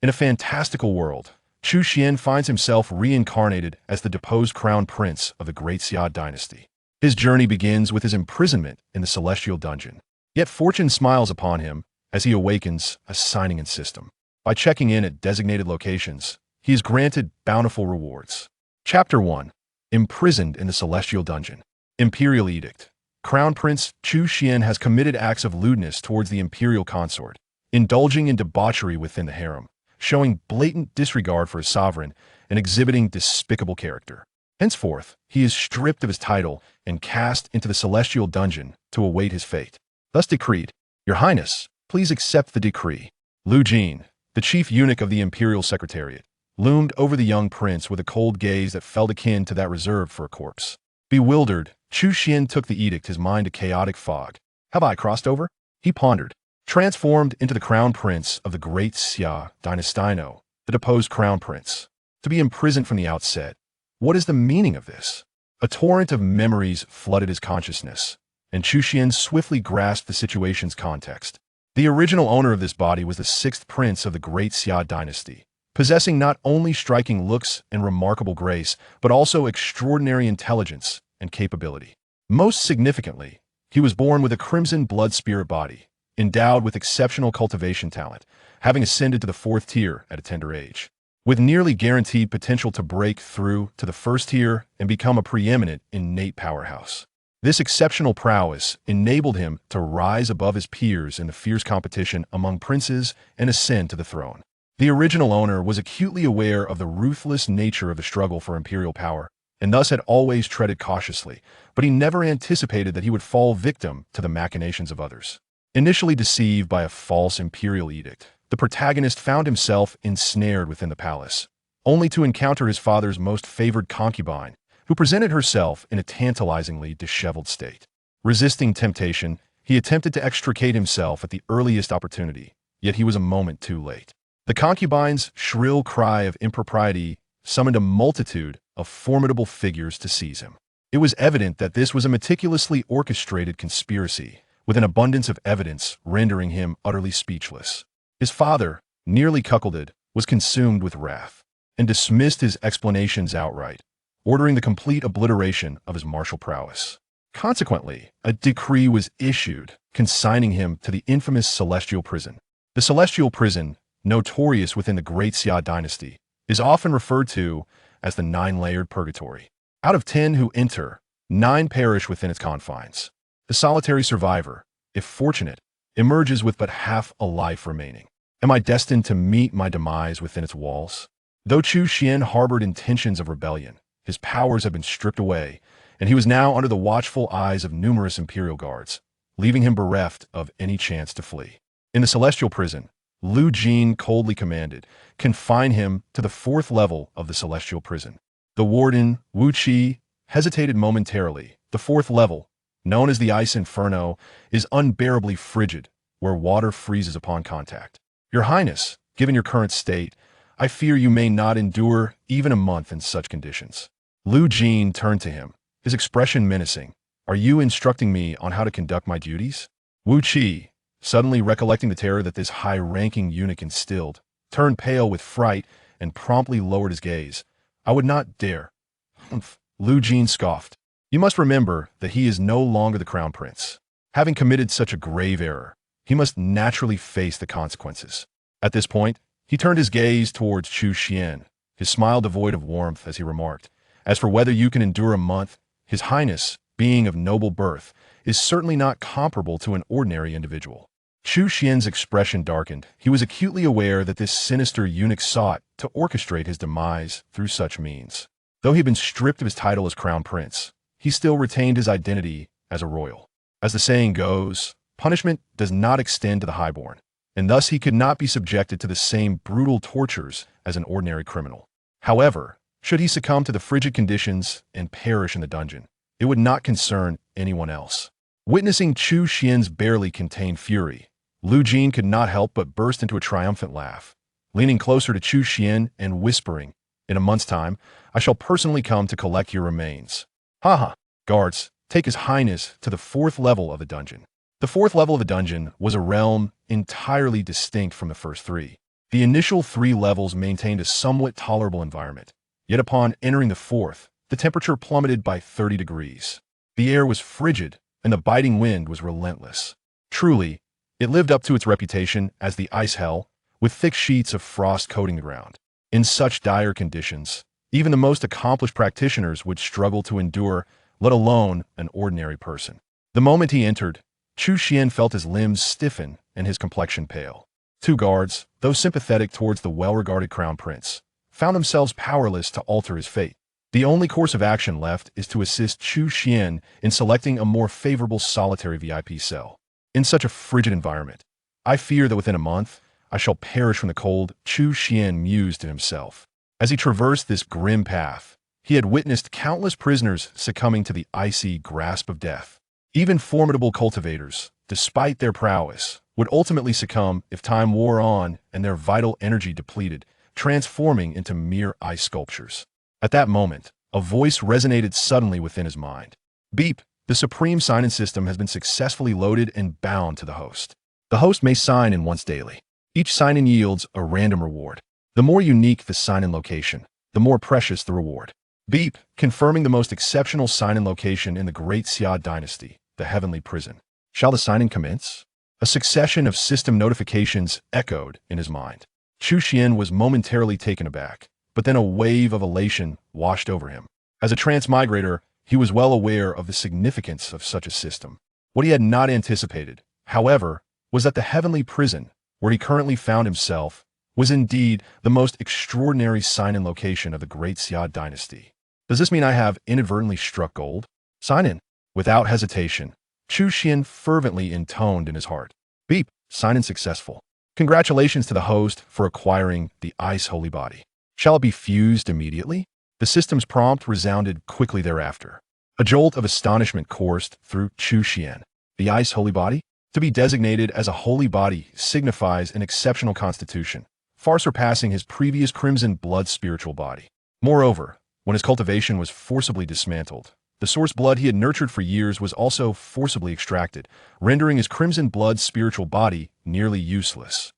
In a fantastical world, Chu Xuan finds himself reincarnated as the deposed crown prince of the Great Xia Dynasty. His journey begins with his imprisonment in the celestial dungeon. Yet fortune smiles upon him as he awakens a signing in system. By checking in at designated locations, he is granted bountiful rewards. Chapter 1. Imprisoned in the Celestial Dungeon. Imperial Edict. Crown Prince Chu Xuan has committed acts of lewdness towards the imperial consort, indulging in debauchery within the harem, showing blatant disregard for his sovereign and exhibiting despicable character. Henceforth, he is stripped of his title and cast into the celestial dungeon to await his fate. Thus decreed, Your Highness, please accept the decree. Lu Jin, the chief eunuch of the imperial secretariat, loomed over the young prince with a cold gaze that felt akin to that reserved for a corpse. Bewildered, Chu Xuan took the edict, his mind a chaotic fog. Have I crossed over? He pondered. Transformed into the crown prince of the Great Xia Dynasty, the deposed crown prince. To be imprisoned from the outset. What is the meaning of this? A torrent of memories flooded his consciousness, and Chu Xuan swiftly grasped the situation's context. The original owner of this body was the sixth prince of the Great Xia Dynasty, possessing not only striking looks and remarkable grace, but also extraordinary intelligence and capability. Most significantly, he was born with a crimson blood spirit body, endowed with exceptional cultivation talent, having ascended to the fourth tier at a tender age, with nearly guaranteed potential to break through to the first tier and become a preeminent innate powerhouse. This exceptional prowess enabled him to rise above his peers in the fierce competition among princes and ascend to the throne. The original owner was acutely aware of the ruthless nature of the struggle for imperial power, and thus had always treaded cautiously, but he never anticipated that he would fall victim to the machinations of others. Initially deceived by a false imperial edict, the protagonist found himself ensnared within the palace, only to encounter his father's most favored concubine, who presented herself in a tantalizingly disheveled state. Resisting temptation, he attempted to extricate himself at the earliest opportunity, yet he was a moment too late. The concubine's shrill cry of impropriety summoned a multitude of formidable figures to seize him. It was evident that this was a meticulously orchestrated conspiracy, with an abundance of evidence rendering him utterly speechless. His father, nearly cuckolded, was consumed with wrath, and dismissed his explanations outright, ordering the complete obliteration of his martial prowess. Consequently, a decree was issued, consigning him to the infamous Celestial Prison. The Celestial Prison, notorious within the Great Xia Dynasty, is often referred to as the nine-layered purgatory. Out of 10 who enter, 9 perish within its confines. The solitary survivor, if fortunate, emerges with but half a life remaining. Am I destined to meet my demise within its walls? Though Chu Xuan harbored intentions of rebellion, his powers had been stripped away, and he was now under the watchful eyes of numerous imperial guards, leaving him bereft of any chance to flee. In the Celestial Prison, Lu Jin coldly commanded, confine him to the 4th level of the Celestial Prison. The warden, Wu Qi, hesitated momentarily. The 4th level, known as the Ice Inferno, is unbearably frigid, where water freezes upon contact. Your Highness, given your current state, I fear you may not endure even a month in such conditions. Lu Jin turned to him, his expression menacing. Are you instructing me on how to conduct my duties? Wu Qi, suddenly recollecting the terror that this high-ranking eunuch instilled, turned pale with fright and promptly lowered his gaze. I would not dare. Humph. Lu Jin scoffed. You must remember that he is no longer the crown prince. Having committed such a grave error, he must naturally face the consequences. At this point, he turned his gaze towards Chu Xuan, his smile devoid of warmth as he remarked, As for whether you can endure a month, His Highness, being of noble birth, is certainly not comparable to an ordinary individual. Chu Xuan's expression darkened. He was acutely aware that this sinister eunuch sought to orchestrate his demise through such means. Though he had been stripped of his title as crown prince, he still retained his identity as a royal. As the saying goes, punishment does not extend to the highborn, and thus he could not be subjected to the same brutal tortures as an ordinary criminal. However, should he succumb to the frigid conditions and perish in the dungeon, it would not concern anyone else. Witnessing Chu Xuan's barely contained fury, Lu Jin could not help but burst into a triumphant laugh, leaning closer to Chu Xuan and whispering, In a month's time, I shall personally come to collect your remains. Ha! Guards, take His Highness to the 4th level of the dungeon. The 4th level of the dungeon was a realm entirely distinct from the first 3. The initial 3 levels maintained a somewhat tolerable environment, yet upon entering the 4th, the temperature plummeted by 30 degrees. The air was frigid, and the biting wind was relentless. Truly, it lived up to its reputation as the ice hell, with thick sheets of frost coating the ground. In such dire conditions, even the most accomplished practitioners would struggle to endure, let alone an ordinary person. The moment he entered, Chu Xuan felt his limbs stiffen and his complexion pale. 2 guards, though sympathetic towards the well-regarded crown prince, found themselves powerless to alter his fate. The only course of action left is to assist Chu Xuan in selecting a more favorable solitary VIP cell. In such a frigid environment, I fear that within a month, I shall perish from the cold, Chu Xuan mused to himself. As he traversed this grim path, he had witnessed countless prisoners succumbing to the icy grasp of death. Even formidable cultivators, despite their prowess, would ultimately succumb if time wore on and their vital energy depleted, transforming into mere ice sculptures. At that moment, a voice resonated suddenly within his mind. Beep, the supreme sign-in system has been successfully loaded and bound to the host. The host may sign in once daily. Each sign-in yields a random reward. The more unique the sign-in location, the more precious the reward. Beep, confirming the most exceptional sign-in location in the Great Xia Dynasty, the heavenly prison. Shall the sign-in commence? A succession of system notifications echoed in his mind. Chu Xuan was momentarily taken aback, but then a wave of elation washed over him. As a transmigrator, he was well aware of the significance of such a system. What he had not anticipated, however, was that the heavenly prison, where he currently found himself, was indeed the most extraordinary sign-in location of the Great Xia Dynasty. Does this mean I have inadvertently struck gold? Sign in. Without hesitation, Chu Xuan fervently intoned in his heart. Beep, sign-in successful. Congratulations to the host for acquiring the ice holy body. Shall it be fused immediately? The system's prompt resounded quickly thereafter. A jolt of astonishment coursed through Chu Xuan. The ice holy body? To be designated as a holy body signifies an exceptional constitution, far surpassing his previous crimson blood spiritual body. Moreover, when his cultivation was forcibly dismantled, the source blood he had nurtured for years was also forcibly extracted, rendering his crimson blood spiritual body nearly useless.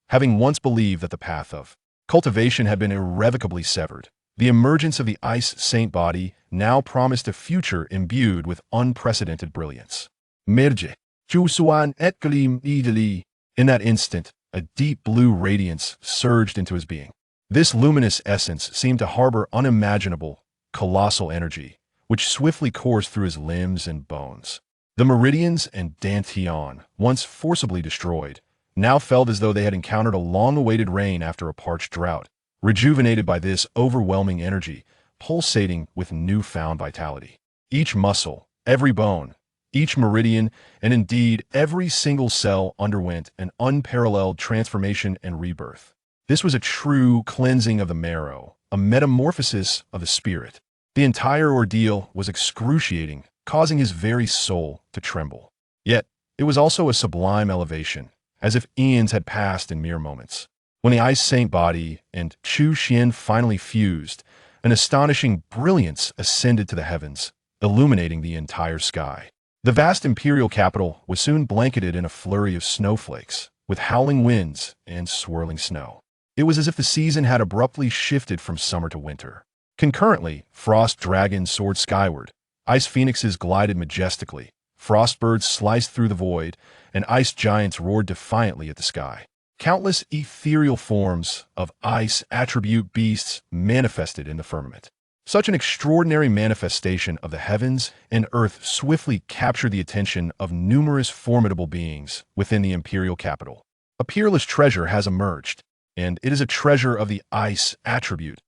Having once believed that the path of cultivation had been irrevocably severed, the emergence of the ice saint body now promised a future imbued with unprecedented brilliance. Merge. Chu Xuan et gleam idly. In that instant, a deep blue radiance surged into his being. This luminous essence seemed to harbor unimaginable, colossal energy, which swiftly coursed through his limbs and bones. The meridians and dantian, once forcibly destroyed, now felt as though they had encountered a long-awaited rain after a parched drought, rejuvenated by this overwhelming energy, pulsating with newfound vitality. Each muscle, every bone, each meridian, and indeed every single cell underwent an unparalleled transformation and rebirth. This was a true cleansing of the marrow, a metamorphosis of the spirit. The entire ordeal was excruciating, causing his very soul to tremble. Yet, it was also a sublime elevation, as if eons had passed in mere moments. When the ice saint body and Chu Xuan finally fused, an astonishing brilliance ascended to the heavens, illuminating the entire sky. The vast imperial capital was soon blanketed in a flurry of snowflakes, with howling winds and swirling snow. It was as if the season had abruptly shifted from summer to winter. Concurrently, frost dragons soared skyward, ice phoenixes glided majestically, frostbirds sliced through the void, and ice giants roared defiantly at the sky. Countless ethereal forms of ice attribute beasts manifested in the firmament. Such an extraordinary manifestation of the heavens and earth swiftly captured the attention of numerous formidable beings within the imperial capital. A peerless treasure has emerged, and it is a treasure of the ice attribute.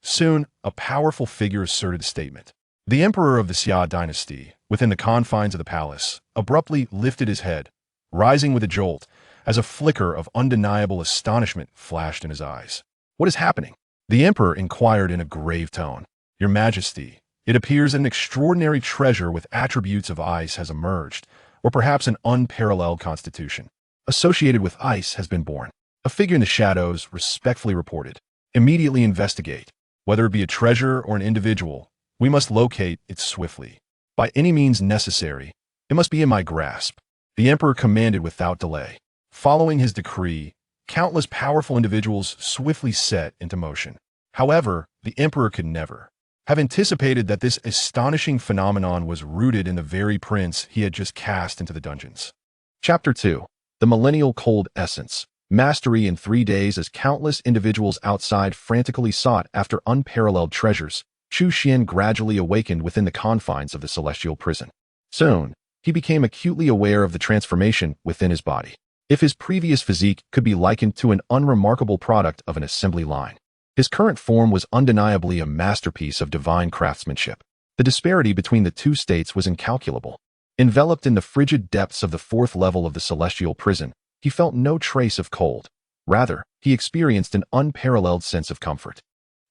Soon, a powerful figure asserted a statement. The emperor of the Xia Dynasty, within the confines of the palace, abruptly lifted his head, rising with a jolt, as a flicker of undeniable astonishment flashed in his eyes. What is happening? The emperor inquired in a grave tone. Your Majesty, it appears that an extraordinary treasure with attributes of ice has emerged, or perhaps an unparalleled constitution associated with ice has been born. A figure in the shadows respectfully reported. Immediately investigate. Whether it be a treasure or an individual, we must locate it swiftly. By any means necessary, it must be in my grasp. The emperor commanded without delay. Following his decree, countless powerful individuals swiftly set into motion. However, the emperor could never have anticipated that this astonishing phenomenon was rooted in the very prince he had just cast into the dungeons. Chapter 2. The Millennial Cold Essence. Mastery in 3 days. As countless individuals outside frantically sought after unparalleled treasures, Chu Xuan gradually awakened within the confines of the celestial prison. Soon, he became acutely aware of the transformation within his body. If his previous physique could be likened to an unremarkable product of an assembly line, his current form was undeniably a masterpiece of divine craftsmanship. The disparity between the two states was incalculable. Enveloped in the frigid depths of the 4th level of the celestial prison, he felt no trace of cold. Rather, he experienced an unparalleled sense of comfort,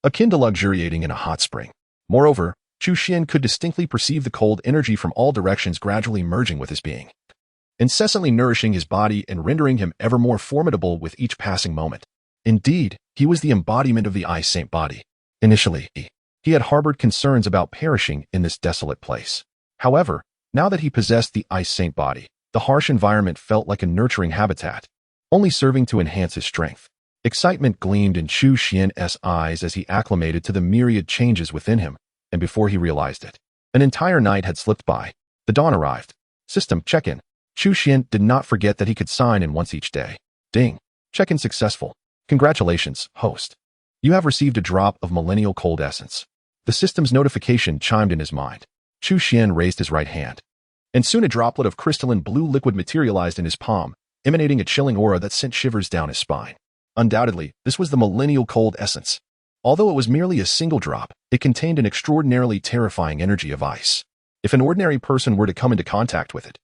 akin to luxuriating in a hot spring. Moreover, Chu Xuan could distinctly perceive the cold energy from all directions gradually merging with his being, incessantly nourishing his body and rendering him ever more formidable with each passing moment. Indeed, he was the embodiment of the Ice Saint body. Initially, he had harbored concerns about perishing in this desolate place. However, now that he possessed the Ice Saint body, the harsh environment felt like a nurturing habitat, only serving to enhance his strength. Excitement gleamed in Chu Xuan's eyes as he acclimated to the myriad changes within him, and before he realized it, an entire night had slipped by. The dawn arrived. System check-in. Chu Xuan did not forget that he could sign in once each day. Ding. Check-in successful. Congratulations, host. You have received a drop of Millennial Cold Essence. The system's notification chimed in his mind. Chu Xuan raised his right hand, and soon a droplet of crystalline blue liquid materialized in his palm, emanating a chilling aura that sent shivers down his spine. Undoubtedly, this was the Millennial Cold Essence. Although it was merely a single drop, it contained an extraordinarily terrifying energy of ice. If an ordinary person were to come into contact with it,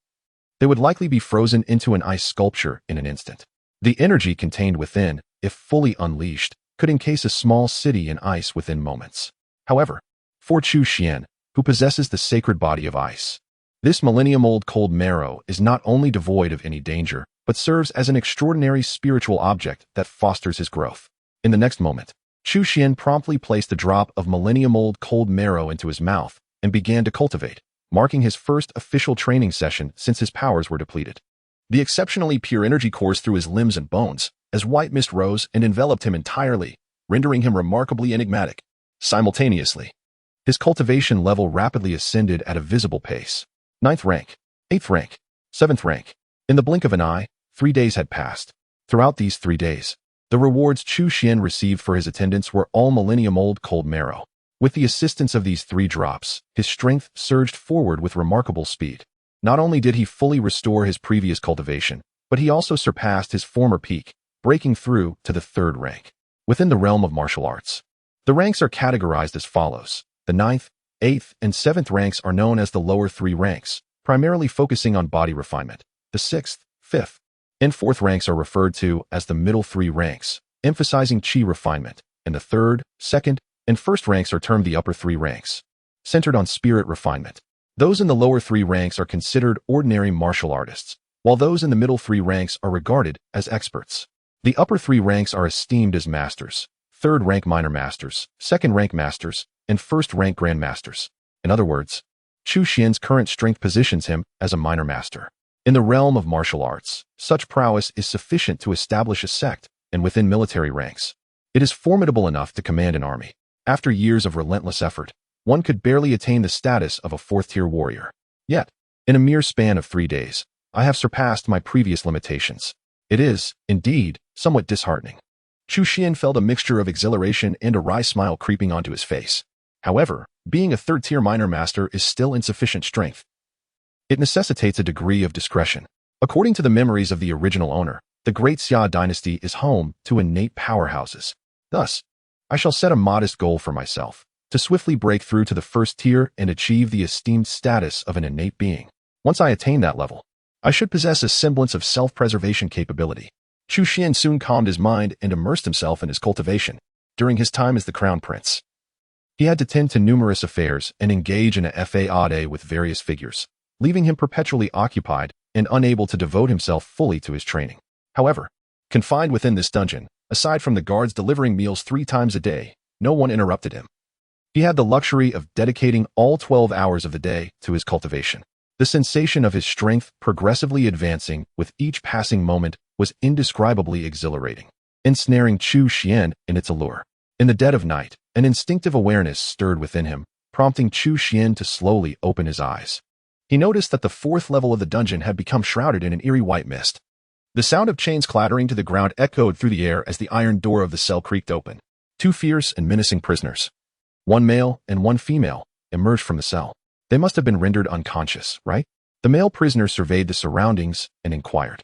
they would likely be frozen into an ice sculpture in an instant. The energy contained within, if fully unleashed, could encase a small city in ice within moments. However, for Chu Xuan, who possesses the sacred body of ice, this millennium-old cold marrow is not only devoid of any danger, but serves as an extraordinary spiritual object that fosters his growth. In the next moment, Chu Xuan promptly placed a drop of millennium-old cold marrow into his mouth and began to cultivate, marking his first official training session since his powers were depleted. The exceptionally pure energy coursed through his limbs and bones, as white mist rose and enveloped him entirely, rendering him remarkably enigmatic. Simultaneously, his cultivation level rapidly ascended at a visible pace. 9th rank, 8th rank, 7th rank. In the blink of an eye, 3 days had passed. Throughout these 3 days, the rewards Chu Xuan received for his attendance were all millennium-old cold marrow. With the assistance of these 3 drops, his strength surged forward with remarkable speed. Not only did he fully restore his previous cultivation, but he also surpassed his former peak, breaking through to the 3rd rank. Within the realm of martial arts, the ranks are categorized as follows. The 9th, 8th, and 7th ranks are known as the lower 3 ranks, primarily focusing on body refinement. The 6th, 5th, and 4th ranks are referred to as the middle 3 ranks, emphasizing qi refinement, and the 3rd, 2nd, and 1st ranks are termed the upper 3 ranks, centered on spirit refinement. Those in the lower 3 ranks are considered ordinary martial artists, while those in the middle 3 ranks are regarded as experts. The upper 3 ranks are esteemed as masters, 3rd rank minor masters, 2nd rank masters, and 1st rank grandmasters. In other words, Chu Xuan's current strength positions him as a minor master. In the realm of martial arts, such prowess is sufficient to establish a sect, and within military ranks, it is formidable enough to command an army. After years of relentless effort, one could barely attain the status of a 4th-tier warrior. Yet, in a mere span of 3 days, I have surpassed my previous limitations. It is, indeed, somewhat disheartening. Chu Xuan felt a mixture of exhilaration and a wry smile creeping onto his face. However, being a 3rd-tier minor master is still insufficient strength. It necessitates a degree of discretion. According to the memories of the original owner, the Great Xia Dynasty is home to innate powerhouses. Thus, I shall set a modest goal for myself, to swiftly break through to the 1st tier and achieve the esteemed status of an innate being. Once I attain that level, I should possess a semblance of self-preservation capability. Chu Xuan soon calmed his mind and immersed himself in his cultivation. During his time as the crown prince, he had to tend to numerous affairs and engage in a fade with various figures, leaving him perpetually occupied and unable to devote himself fully to his training. However, confined within this dungeon, aside from the guards delivering meals 3 times a day, no one interrupted him. He had the luxury of dedicating all 12 hours of the day to his cultivation. The sensation of his strength progressively advancing with each passing moment was indescribably exhilarating, ensnaring Chu Xuan in its allure. In the dead of night, an instinctive awareness stirred within him, prompting Chu Xuan to slowly open his eyes. He noticed that the fourth level of the dungeon had become shrouded in an eerie white mist. The sound of chains clattering to the ground echoed through the air as the iron door of the cell creaked open. Two fierce and menacing prisoners, one male and one female, emerged from the cell. They must have been rendered unconscious, right? The male prisoner surveyed the surroundings and inquired,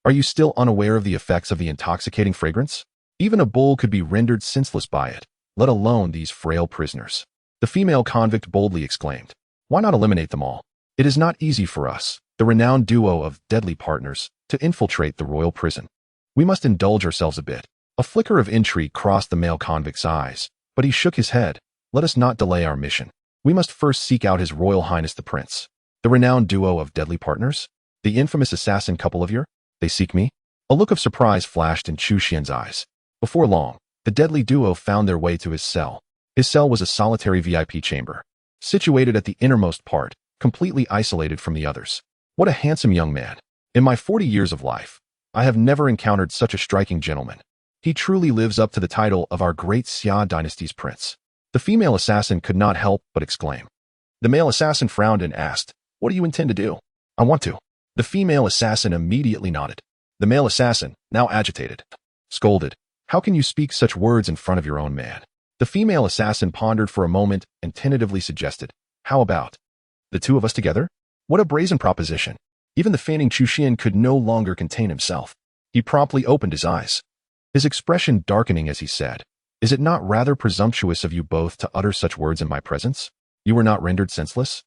"Are you still unaware of the effects of the intoxicating fragrance? Even a bull could be rendered senseless by it, let alone these frail prisoners." The female convict boldly exclaimed, "Why not eliminate them all? It is not easy for us, the renowned duo of deadly partners, to infiltrate the royal prison. We must indulge ourselves a bit." A flicker of intrigue crossed the male convict's eyes, but he shook his head. "Let us not delay our mission. We must first seek out His Royal Highness the Prince." "The renowned duo of deadly partners? The infamous assassin couple of your? They seek me?" A look of surprise flashed in Chu Xuan's eyes. Before long, the deadly duo found their way to his cell. His cell was a solitary VIP chamber, situated at the innermost part, completely isolated from the others. What a handsome young man. In my 40 years of life, I have never encountered such a striking gentleman. He truly lives up to the title of our Great Xia Dynasty's prince. The female assassin could not help but exclaim. The male assassin frowned and asked, "What do you intend to do?" "I want to." The female assassin immediately nodded. The male assassin, now agitated, scolded, "How can you speak such words in front of your own man?" The female assassin pondered for a moment and tentatively suggested, "How about the two of us together?" What a brazen proposition. Even the fainting Chu Xuan could no longer contain himself. He promptly opened his eyes, his expression darkening as he said, "Is it not rather presumptuous of you both to utter such words in my presence? You were not rendered senseless?"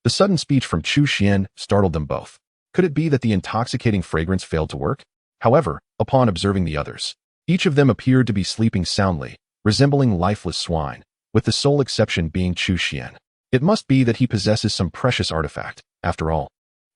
The sudden speech from Chu Xuan startled them both. Could it be that the intoxicating fragrance failed to work? However, upon observing the others, each of them appeared to be sleeping soundly, resembling lifeless swine, with the sole exception being Chu Xuan. It must be that he possesses some precious artifact. After all,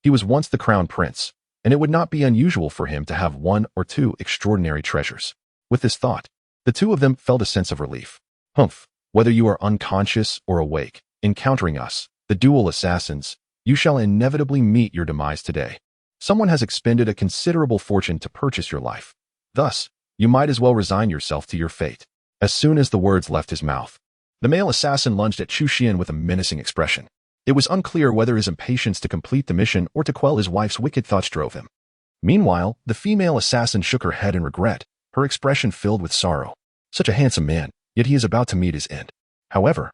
he was once the crown prince, and it would not be unusual for him to have one or two extraordinary treasures. With this thought, the two of them felt a sense of relief. "Humph, whether you are unconscious or awake, encountering us, the dual assassins, you shall inevitably meet your demise today. Someone has expended a considerable fortune to purchase your life. Thus, you might as well resign yourself to your fate." As soon as the words left his mouth, the male assassin lunged at Chu Xuan with a menacing expression. It was unclear whether his impatience to complete the mission or to quell his wife's wicked thoughts drove him. Meanwhile, the female assassin shook her head in regret, her expression filled with sorrow. Such a handsome man, yet he is about to meet his end. However,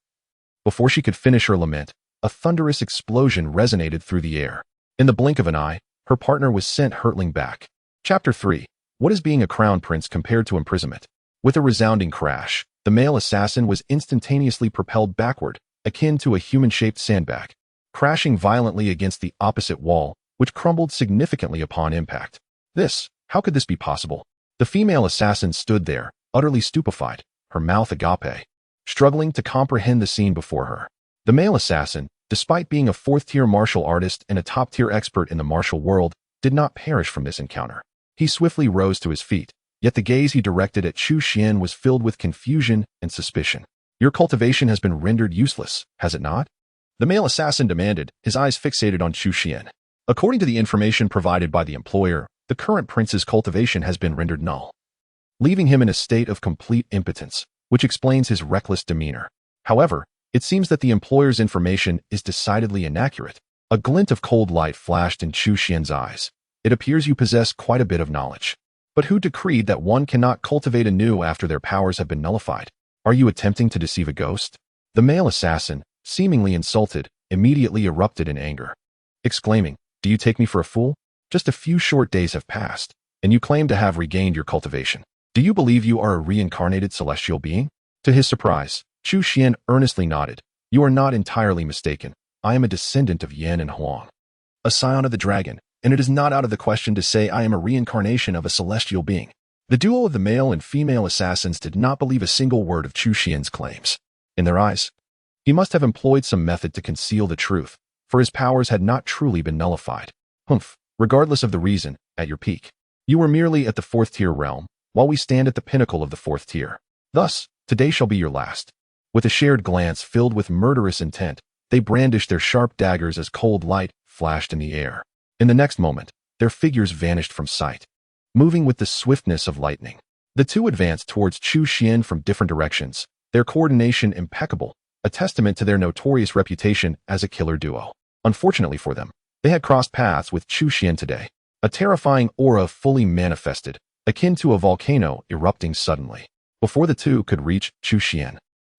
before she could finish her lament, a thunderous explosion resonated through the air. In the blink of an eye, her partner was sent hurtling back. Chapter 3. What is being a crown prince compared to imprisonment? With a resounding crash, the male assassin was instantaneously propelled backward, akin to a human-shaped sandbag, crashing violently against the opposite wall, which crumbled significantly upon impact. How could this be possible? The female assassin stood there, utterly stupefied, her mouth agape, struggling to comprehend the scene before her. The male assassin, despite being a fourth-tier martial artist and a top-tier expert in the martial world, did not perish from this encounter. He swiftly rose to his feet, yet the gaze he directed at Chu Xuan was filled with confusion and suspicion. "Your cultivation has been rendered useless, has it not?" The male assassin demanded, his eyes fixated on Chu Xuan. According to the information provided by the employer, the current prince's cultivation has been rendered null, leaving him in a state of complete impotence, which explains his reckless demeanor. However, it seems that the employer's information is decidedly inaccurate. A glint of cold light flashed in Chu Xuan's eyes. "It appears you possess quite a bit of knowledge. But who decreed that one cannot cultivate anew after their powers have been nullified? Are you attempting to deceive a ghost?" The male assassin, seemingly insulted, immediately erupted in anger, exclaiming, "Do you take me for a fool? Just a few short days have passed, and you claim to have regained your cultivation. Do you believe you are a reincarnated celestial being?" To his surprise, Chu Xuan earnestly nodded. "You are not entirely mistaken. I am a descendant of Yan and Huang, a scion of the dragon, and it is not out of the question to say I am a reincarnation of a celestial being." The duo of the male and female assassins did not believe a single word of Chu Xuan's claims. In their eyes, he must have employed some method to conceal the truth, for his powers had not truly been nullified. "Humph, regardless of the reason, at your peak, you were merely at the fourth-tier realm, while we stand at the pinnacle of the fourth tier. Thus, today shall be your last." With a shared glance filled with murderous intent, they brandished their sharp daggers as cold light flashed in the air. In the next moment, their figures vanished from sight. moving with the swiftness of lightning. The two advanced towards Chu Xuan from different directions, their coordination impeccable, a testament to their notorious reputation as a killer duo. Unfortunately for them, they had crossed paths with Chu Xuan today. A terrifying aura fully manifested, akin to a volcano erupting suddenly. Before the two could reach Chu Xuan,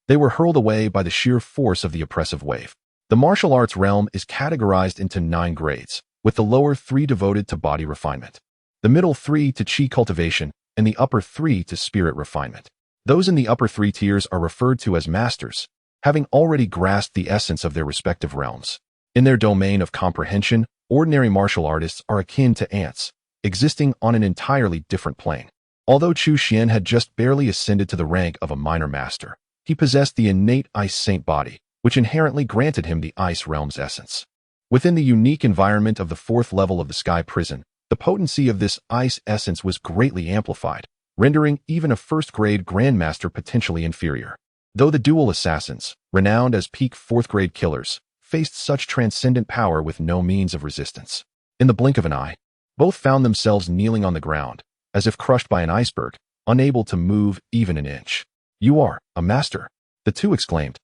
they were hurled away by the sheer force of the oppressive wave. The martial arts realm is categorized into 9 grades, with the lower 3 devoted to body refinement, the middle 3 to chi cultivation, and the upper 3 to spirit refinement. Those in the upper 3 tiers are referred to as masters, having already grasped the essence of their respective realms. In their domain of comprehension, ordinary martial artists are akin to ants, existing on an entirely different plane. Although Chu Xuan had just barely ascended to the rank of a minor master, he possessed the innate ice saint body, which inherently granted him the ice realm's essence. Within the unique environment of the 4th level of the Sky Prison, the potency of this ice essence was greatly amplified, rendering even a first-grade grandmaster potentially inferior. Though the dual assassins, renowned as peak 4th-grade killers, faced such transcendent power with no means of resistance. In the blink of an eye, both found themselves kneeling on the ground, as if crushed by an iceberg, unable to move even an inch. "You are a master," the two exclaimed,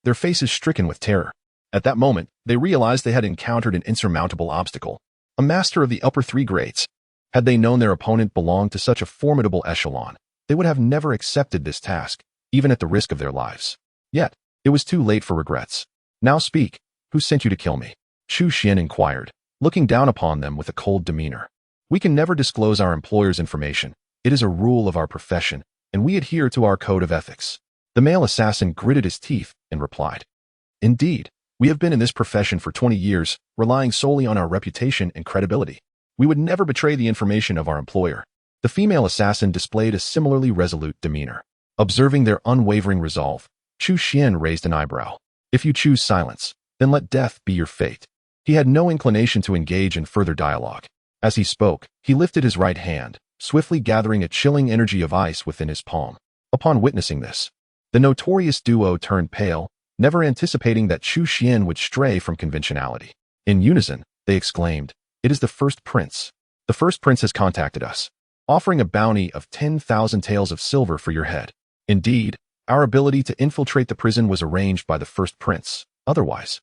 their faces stricken with terror. At that moment, they realized they had encountered an insurmountable obstacle, a master of the upper 3 grades. Had they known their opponent belonged to such a formidable echelon, they would have never accepted this task, even at the risk of their lives. Yet, it was too late for regrets. "Now speak, who sent you to kill me?" Chu Xuan inquired, looking down upon them with a cold demeanor. "We can never disclose our employer's information. It is a rule of our profession, and we adhere to our code of ethics." The male assassin gritted his teeth and replied, "Indeed, we have been in this profession for 20 years, relying solely on our reputation and credibility. We would never betray the information of our employer." The female assassin displayed a similarly resolute demeanor. Observing their unwavering resolve, Chu Xuan raised an eyebrow. "If you choose silence, then let death be your fate." He had no inclination to engage in further dialogue. As he spoke, he lifted his right hand, swiftly gathering a chilling energy of ice within his palm. Upon witnessing this, the notorious duo turned pale, never anticipating that Chu Xuan would stray from conventionality. In unison, they exclaimed, "It is the First Prince. The First Prince has contacted us, offering a bounty of 10,000 taels of silver for your head. Indeed, our ability to infiltrate the prison was arranged by the First Prince. Otherwise,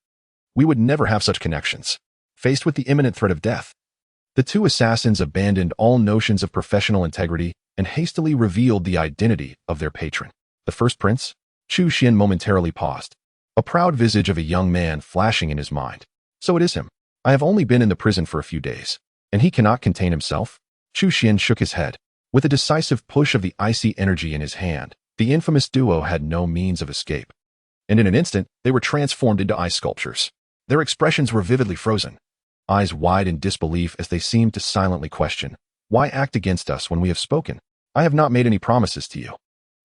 we would never have such connections." Faced with the imminent threat of death, the two assassins abandoned all notions of professional integrity and hastily revealed the identity of their patron. "The First Prince?" Chu Xuan momentarily paused, a proud visage of a young man flashing in his mind. "So it is him. I have only been in the prison for a few days, and he cannot contain himself?" Chu Xuan shook his head. With a decisive push of the icy energy in his hand, the infamous duo had no means of escape. And in an instant, they were transformed into ice sculptures. Their expressions were vividly frozen, eyes wide in disbelief as they seemed to silently question, "Why act against us when we have spoken? I have not made any promises to you."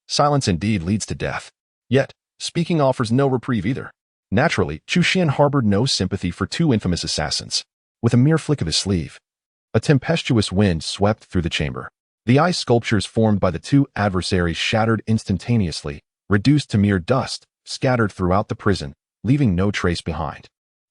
Silence indeed leads to death. Yet, speaking offers no reprieve either. Naturally, Chu Xuan harbored no sympathy for two infamous assassins. With a mere flick of his sleeve, a tempestuous wind swept through the chamber. The ice sculptures formed by the two adversaries shattered instantaneously, reduced to mere dust, scattered throughout the prison, leaving no trace behind.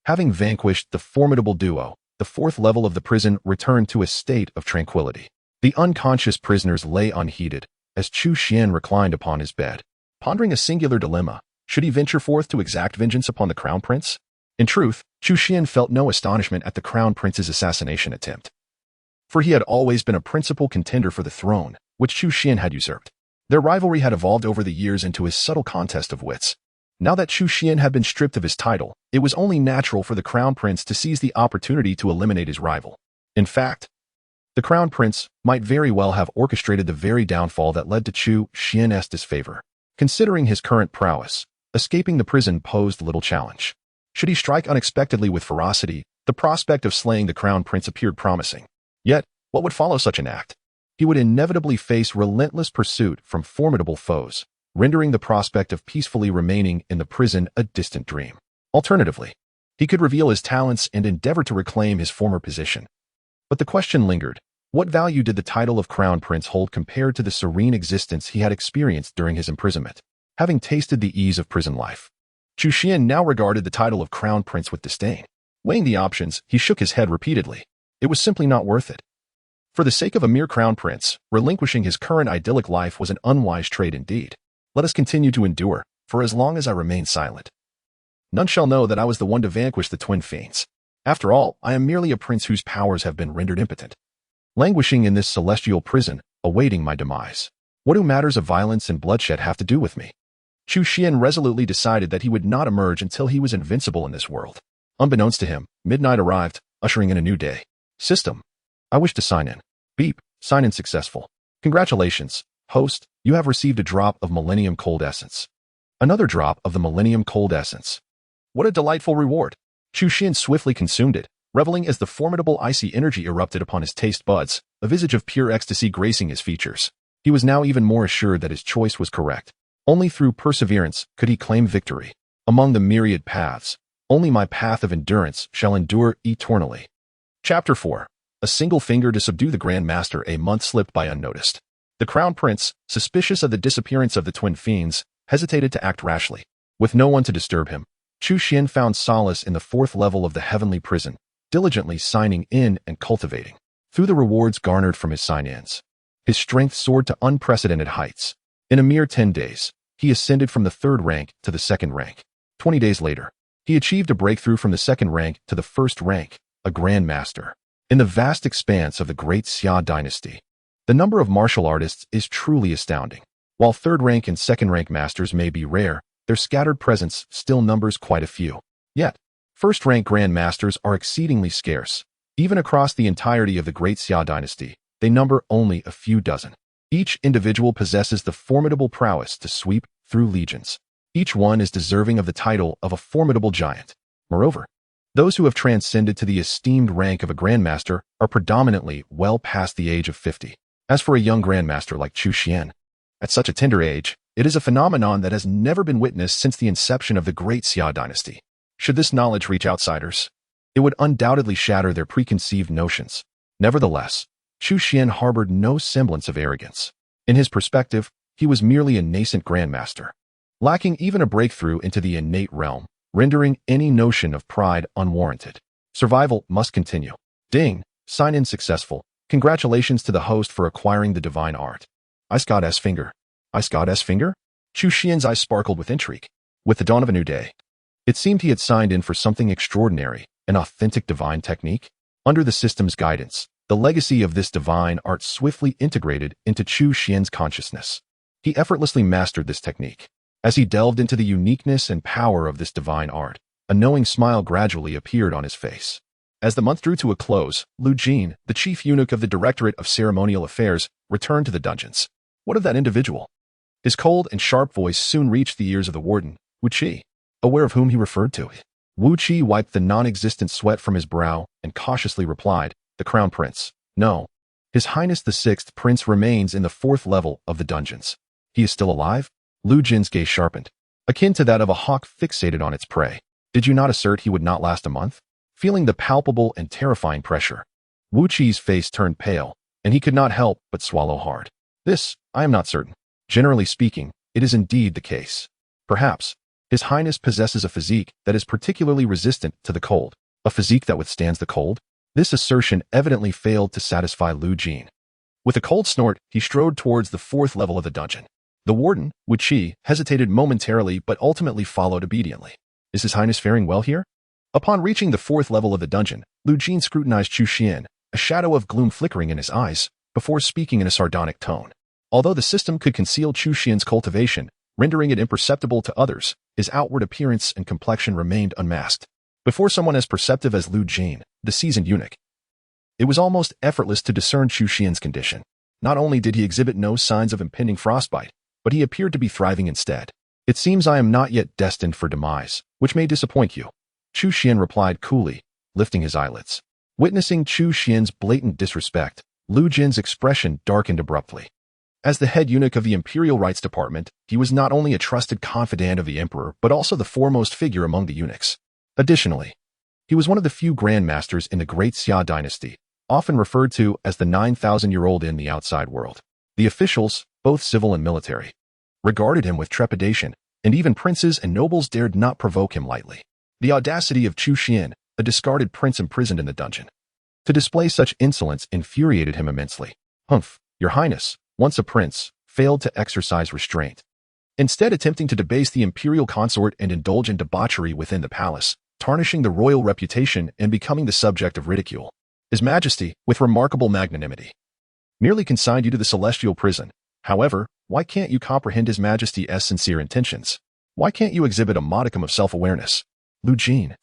Having vanquished the formidable duo, the 4th level of the prison returned to a state of tranquility. The unconscious prisoners lay unheeded, as Chu Xuan reclined upon his bed, pondering a singular dilemma. Should he venture forth to exact vengeance upon the Crown Prince? In truth, Chu Xuan felt no astonishment at the Crown Prince's assassination attempt, for he had always been a principal contender for the throne, which Chu Xuan had usurped. Their rivalry had evolved over the years into a subtle contest of wits. Now that Chu Xuan had been stripped of his title, it was only natural for the Crown Prince to seize the opportunity to eliminate his rival. In fact, the Crown Prince might very well have orchestrated the very downfall that led to Chu Xuan's disfavor. Considering his current prowess, escaping the prison posed little challenge. Should he strike unexpectedly with ferocity, the prospect of slaying the Crown Prince appeared promising. Yet, what would follow such an act? He would inevitably face relentless pursuit from formidable foes, rendering the prospect of peacefully remaining in the prison a distant dream. Alternatively, he could reveal his talents and endeavor to reclaim his former position. But the question lingered. What value did the title of Crown Prince hold compared to the serene existence he had experienced during his imprisonment? Having tasted the ease of prison life, Chu Xuan now regarded the title of Crown Prince with disdain. Weighing the options, he shook his head repeatedly. It was simply not worth it. For the sake of a mere crown prince, relinquishing his current idyllic life was an unwise trade indeed. Let us continue to endure, for as long as I remain silent, none shall know that I was the one to vanquish the twin fiends. After all, I am merely a prince whose powers have been rendered impotent, languishing in this celestial prison, awaiting my demise. What do matters of violence and bloodshed have to do with me? Chu Xuan resolutely decided that he would not emerge until he was invincible in this world. Unbeknownst to him, midnight arrived, ushering in a new day. System. I wish to sign in. Beep. Sign in successful. Congratulations, host, you have received a drop of Millennium Cold Essence. Another drop of the Millennium Cold Essence. What a delightful reward. Chu Xuan swiftly consumed it, reveling as the formidable icy energy erupted upon his taste buds, a visage of pure ecstasy gracing his features. He was now even more assured that his choice was correct. Only through perseverance could he claim victory. Among the myriad paths, only my path of endurance shall endure eternally. Chapter 4. A single finger to subdue the Grand Master. A month slipped by unnoticed. The Crown Prince, suspicious of the disappearance of the twin fiends, hesitated to act rashly. With no one to disturb him, Chu Xuan found solace in the 4th level of the heavenly prison, diligently signing in and cultivating. Through the rewards garnered from his sign-ins, his strength soared to unprecedented heights. In a mere 10 days, he ascended from the 3rd rank to the 2nd rank. 20 days later, he achieved a breakthrough from the 2nd rank to the 1st rank, a Grand Master. In the vast expanse of the Great Xia Dynasty, the number of martial artists is truly astounding. While 3rd rank and 2nd rank masters may be rare, their scattered presence still numbers quite a few. Yet, 1st rank Grand Masters are exceedingly scarce. Even across the entirety of the Great Xia Dynasty, they number only a few dozen. Each individual possesses the formidable prowess to sweep through legions. Each one is deserving of the title of a formidable giant. Moreover, those who have transcended to the esteemed rank of a Grandmaster are predominantly well past the age of 50. As for a young Grandmaster like Chu Xuan, at such a tender age, it is a phenomenon that has never been witnessed since the inception of the Great Xia Dynasty. Should this knowledge reach outsiders, it would undoubtedly shatter their preconceived notions. Nevertheless, Chu Xuan harbored no semblance of arrogance. In his perspective, he was merely a nascent Grandmaster, lacking even a breakthrough into the innate realm, rendering any notion of pride unwarranted. Survival must continue. Ding! Sign in successful. Congratulations to the host for acquiring the divine art. Ice God's finger. Ice God's finger? Chu Xuan's eyes sparkled with intrigue. With the dawn of a new day, it seemed he had signed in for something extraordinary, an authentic divine technique. Under the system's guidance, the legacy of this divine art swiftly integrated into Chu Xuan's consciousness. He effortlessly mastered this technique. As he delved into the uniqueness and power of this divine art, a knowing smile gradually appeared on his face. As the month drew to a close, Lu Jin, the chief eunuch of the Directorate of Ceremonial Affairs, returned to the dungeons. What of that individual? His cold and sharp voice soon reached the ears of the warden, Wu Qi, aware of whom he referred to. Wu Qi wiped the non-existent sweat from his brow and cautiously replied, the Crown Prince. No. His Highness the 6th Prince remains in the 4th level of the dungeons. He is still alive? Lu Jin's gaze sharpened, akin to that of a hawk fixated on its prey. Did you not assert he would not last a month? Feeling the palpable and terrifying pressure, Wu Qi's face turned pale, and he could not help but swallow hard. This, I am not certain. Generally speaking, it is indeed the case. Perhaps, His Highness possesses a physique that is particularly resistant to the cold. A physique that withstands the cold? This assertion evidently failed to satisfy Lu Jin. With a cold snort, he strode towards the 4th level of the dungeon. The warden, Wu Qi, hesitated momentarily but ultimately followed obediently. Is His Highness faring well here? Upon reaching the 4th level of the dungeon, Lu Jin scrutinized Chu Xuan, a shadow of gloom flickering in his eyes, before speaking in a sardonic tone. Although the system could conceal Chu Xuan's cultivation, rendering it imperceptible to others, his outward appearance and complexion remained unmasked. Before someone as perceptive as Lu Jin, the seasoned eunuch, it was almost effortless to discern Chu Xuan's condition. Not only did he exhibit no signs of impending frostbite, but he appeared to be thriving instead. It seems I am not yet destined for demise, which may disappoint you, Chu Xuan replied coolly, lifting his eyelids. Witnessing Chu Xuan's blatant disrespect, Lu Jin's expression darkened abruptly. As the head eunuch of the Imperial Rights Department, he was not only a trusted confidant of the emperor, but also the foremost figure among the eunuchs. Additionally, he was one of the few grandmasters in the Great Xia Dynasty, often referred to as the 9,000-year-old in the outside world. The officials, both civil and military, regarded him with trepidation, and even princes and nobles dared not provoke him lightly. The audacity of Chu Xuan, a discarded prince imprisoned in the dungeon, To display such insolence infuriated him immensely. Humph, your highness, once a prince, failed to exercise restraint. Instead attempting to debase the imperial consort and indulge in debauchery within the palace, tarnishing the royal reputation and becoming the subject of ridicule. His Majesty, with remarkable magnanimity, merely consigned you to the celestial prison. However, why can't you comprehend His Majesty's sincere intentions? Why can't you exhibit a modicum of self-awareness? Lu Jin,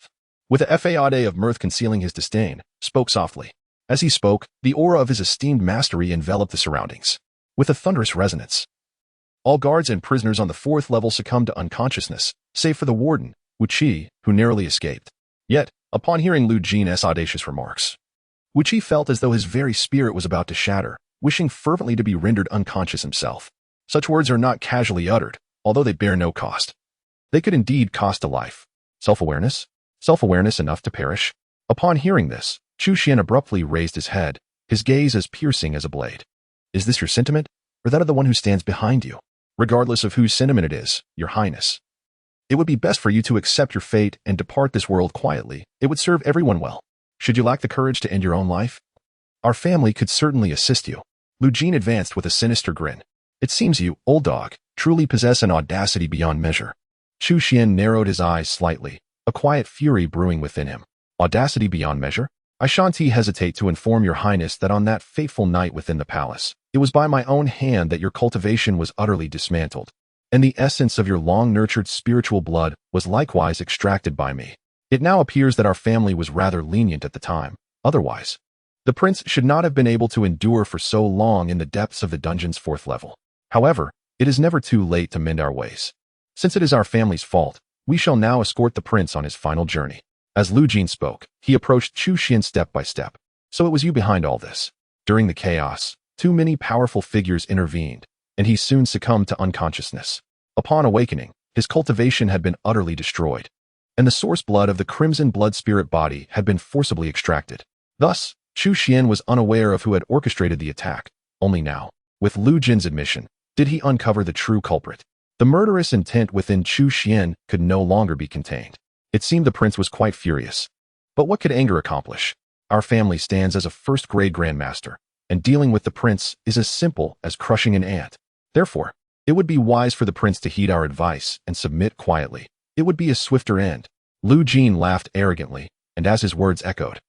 with a facade of mirth concealing his disdain, spoke softly. As he spoke, the aura of his esteemed mastery enveloped the surroundings. With a thunderous resonance, all guards and prisoners on the 4th level succumbed to unconsciousness, save for the warden, Wu Qi, who narrowly escaped. Yet, upon hearing Lu Jin's audacious remarks, Wu Qi felt as though his very spirit was about to shatter, wishing fervently to be rendered unconscious himself. Such words are not casually uttered, although they bear no cost. They could indeed cost a life. Self-awareness? Self-awareness enough to perish? Upon hearing this, Chu Xuan abruptly raised his head, his gaze as piercing as a blade. Is this your sentiment, or that of the one who stands behind you? Regardless of whose sentiment it is, your highness, it would be best for you to accept your fate and depart this world quietly. It would serve everyone well. Should you lack the courage to end your own life, our family could certainly assist you. Lu Jin advanced with a sinister grin. It seems you, old dog, truly possess an audacity beyond measure. Chu Xuan narrowed his eyes slightly, a quiet fury brewing within him. Audacity beyond measure? I shan't hesitate to inform your highness that on that fateful night within the palace, it was by my own hand that your cultivation was utterly dismantled, and the essence of your long-nurtured spiritual blood was likewise extracted by me. It now appears that our family was rather lenient at the time. Otherwise, the prince should not have been able to endure for so long in the depths of the dungeon's 4th level. However, it is never too late to mend our ways. Since it is our family's fault, we shall now escort the prince on his final journey. As Lu Jin spoke, he approached Chu Xuan step by step. So it was you behind all this. During the chaos, too many powerful figures intervened, and he soon succumbed to unconsciousness. Upon awakening, his cultivation had been utterly destroyed, and the source blood of the crimson blood spirit body had been forcibly extracted. Thus, Chu Xuan was unaware of who had orchestrated the attack. Only now, with Lu Jin's admission, did he uncover the true culprit. The murderous intent within Chu Xuan could no longer be contained. It seemed the prince was quite furious. But what could anger accomplish? Our family stands as a first-grade grandmaster, and dealing with the prince is as simple as crushing an ant. Therefore, it would be wise for the prince to heed our advice and submit quietly. It would be a swifter end. Lu Jin laughed arrogantly, and as his words echoed,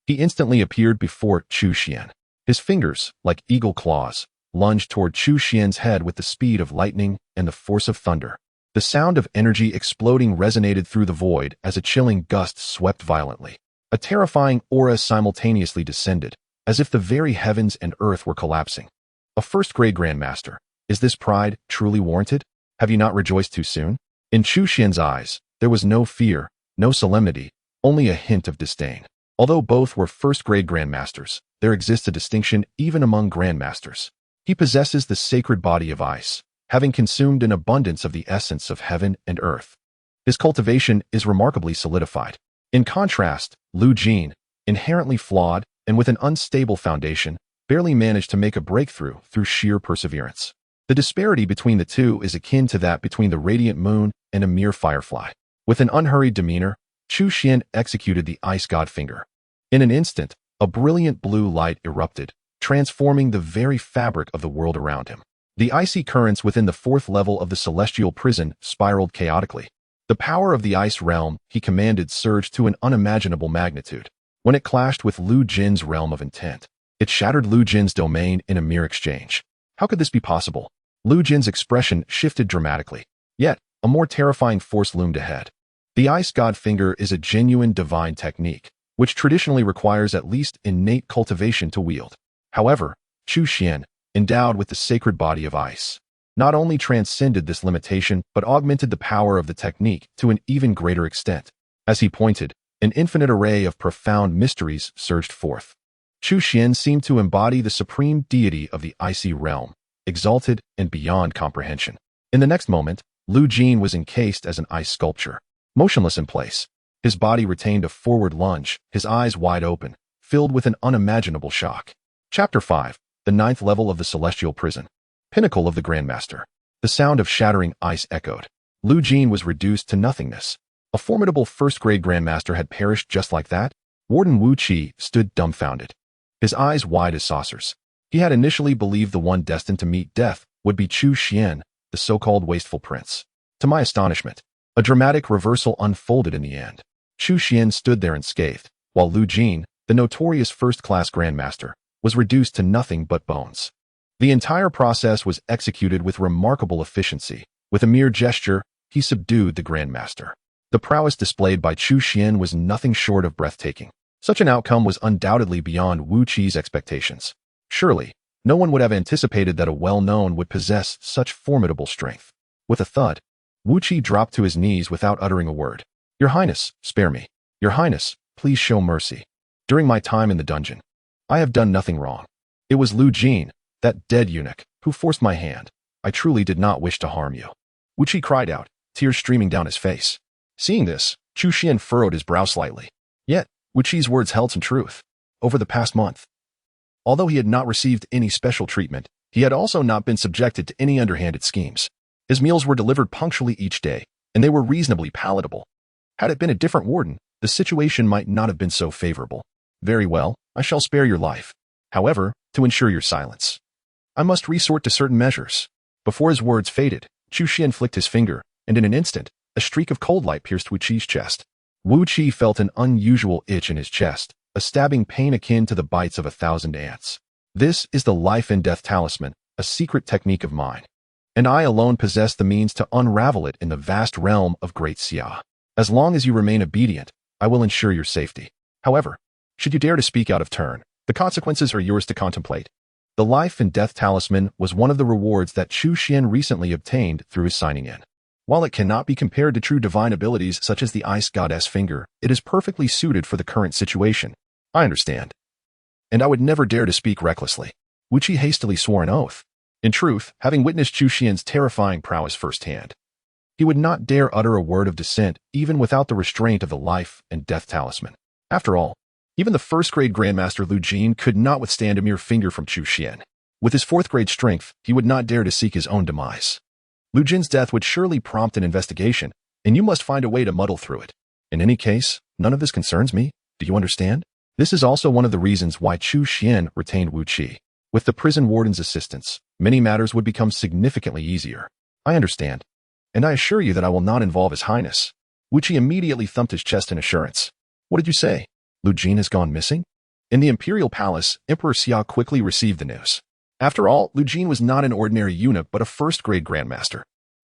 he instantly appeared before Chu Xuan. His fingers, like eagle claws, lunged toward Chu Xuan's head with the speed of lightning and the force of thunder. The sound of energy exploding resonated through the void as a chilling gust swept violently. A terrifying aura simultaneously descended, as if the very heavens and earth were collapsing. A first-grade grandmaster. Is this pride truly warranted? Have you not rejoiced too soon? In Chu Xuan's eyes, there was no fear, no solemnity, only a hint of disdain. Although both were first-grade grandmasters, there exists a distinction even among grandmasters. He possesses the sacred body of ice, having consumed an abundance of the essence of heaven and earth. His cultivation is remarkably solidified. In contrast, Lu Jin, inherently flawed and with an unstable foundation, barely managed to make a breakthrough through sheer perseverance. The disparity between the two is akin to that between the radiant moon and a mere firefly. With an unhurried demeanor, Chu Xuan executed the ice god finger. In an instant, a brilliant blue light erupted, transforming the very fabric of the world around him. The icy currents within the 4th level of the celestial prison spiraled chaotically. The power of the ice realm he commanded surged to an unimaginable magnitude. When it clashed with Lu Jin's realm of intent, it shattered Lu Jin's domain in a mere exchange. How could this be possible? Lu Jin's expression shifted dramatically. Yet, a more terrifying force loomed ahead. The ice god finger is a genuine divine technique, which traditionally requires at least innate cultivation to wield. However, Chu Xuan, endowed with the sacred body of ice, not only transcended this limitation but augmented the power of the technique to an even greater extent. As he pointed, an infinite array of profound mysteries surged forth. Chu Xuan seemed to embody the supreme deity of the icy realm, exalted and beyond comprehension. In the next moment, Lu Jin was encased as an ice sculpture, motionless in place. His body retained a forward lunge, his eyes wide open, filled with an unimaginable shock. Chapter 5. The 9th level of the celestial prison. Pinnacle of the Grandmaster. The sound of shattering ice echoed. Lu Jin was reduced to nothingness. A formidable first-grade Grandmaster had perished just like that? Warden Wu Qi stood dumbfounded, his eyes wide as saucers. He had initially believed the one destined to meet death would be Chu Xuan, the so-called wasteful prince. To my astonishment, a dramatic reversal unfolded in the end. Chu Xuan stood there unscathed, while Lu Jin, the notorious first-class grandmaster, was reduced to nothing but bones. The entire process was executed with remarkable efficiency. With a mere gesture, he subdued the grandmaster. The prowess displayed by Chu Xuan was nothing short of breathtaking. Such an outcome was undoubtedly beyond Wu Qi's expectations. Surely, no one would have anticipated that a well-known would possess such formidable strength. With a thud, Wu Qi dropped to his knees without uttering a word. "Your Highness, spare me. Your Highness, please show mercy. During my time in the dungeon, I have done nothing wrong. It was Lu Jin, that dead eunuch, who forced my hand. I truly did not wish to harm you." Wu Qi cried out, tears streaming down his face. Seeing this, Chu Xuan furrowed his brow slightly. Yet, Wu Qi's words held some truth. Over the past month, although he had not received any special treatment, he had also not been subjected to any underhanded schemes. His meals were delivered punctually each day, and they were reasonably palatable. Had it been a different warden, the situation might not have been so favorable. Very well, I shall spare your life. However, to ensure your silence, I must resort to certain measures. Before his words faded, Chu Xuan flicked his finger, and in an instant, a streak of cold light pierced Wu Qi's chest. Wu Qi felt an unusual itch in his chest, a stabbing pain akin to the bites of 1,000 ants. This is the life and death talisman, a secret technique of mine, and I alone possess the means to unravel it in the vast realm of Great Xia. As long as you remain obedient, I will ensure your safety. However, should you dare to speak out of turn, the consequences are yours to contemplate. The life and death talisman was one of the rewards that Chu Xuan recently obtained through his signing in. While it cannot be compared to true divine abilities such as the ice goddess finger, it is perfectly suited for the current situation. I understand. And I would never dare to speak recklessly. Wu Qi hastily swore an oath. In truth, having witnessed Chu Xuan's terrifying prowess firsthand, he would not dare utter a word of dissent even without the restraint of the life and death talisman. After all, even the first-grade Grandmaster Lu Jin could not withstand a mere finger from Chu Xuan. With his fourth-grade strength, he would not dare to seek his own demise. Lu Jin's death would surely prompt an investigation, and you must find a way to muddle through it. In any case, none of this concerns me. Do you understand? This is also one of the reasons why Chu Xuan retained Wu Qi. With the prison warden's assistance, many matters would become significantly easier. I understand, and I assure you that I will not involve His Highness. Wu Qi immediately thumped his chest in assurance. What did you say? Lu Jin has gone missing? In the imperial palace, Emperor Xia quickly received the news. After all, Lu Jin was not an ordinary eunuch but a first-grade grandmaster.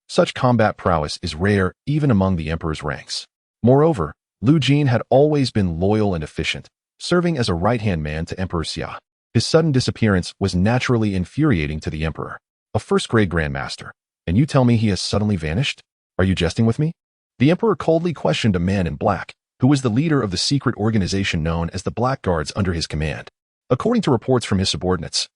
Such combat prowess is rare even among the emperor's ranks. Moreover, Lu Jin had always been loyal and efficient, serving as a right-hand man to Emperor Xia. His sudden disappearance was naturally infuriating to the emperor. A first-grade grandmaster, and you tell me he has suddenly vanished? Are you jesting with me? The emperor coldly questioned a man in black, who was the leader of the secret organization known as the Blackguards under his command. According to reports from his subordinates,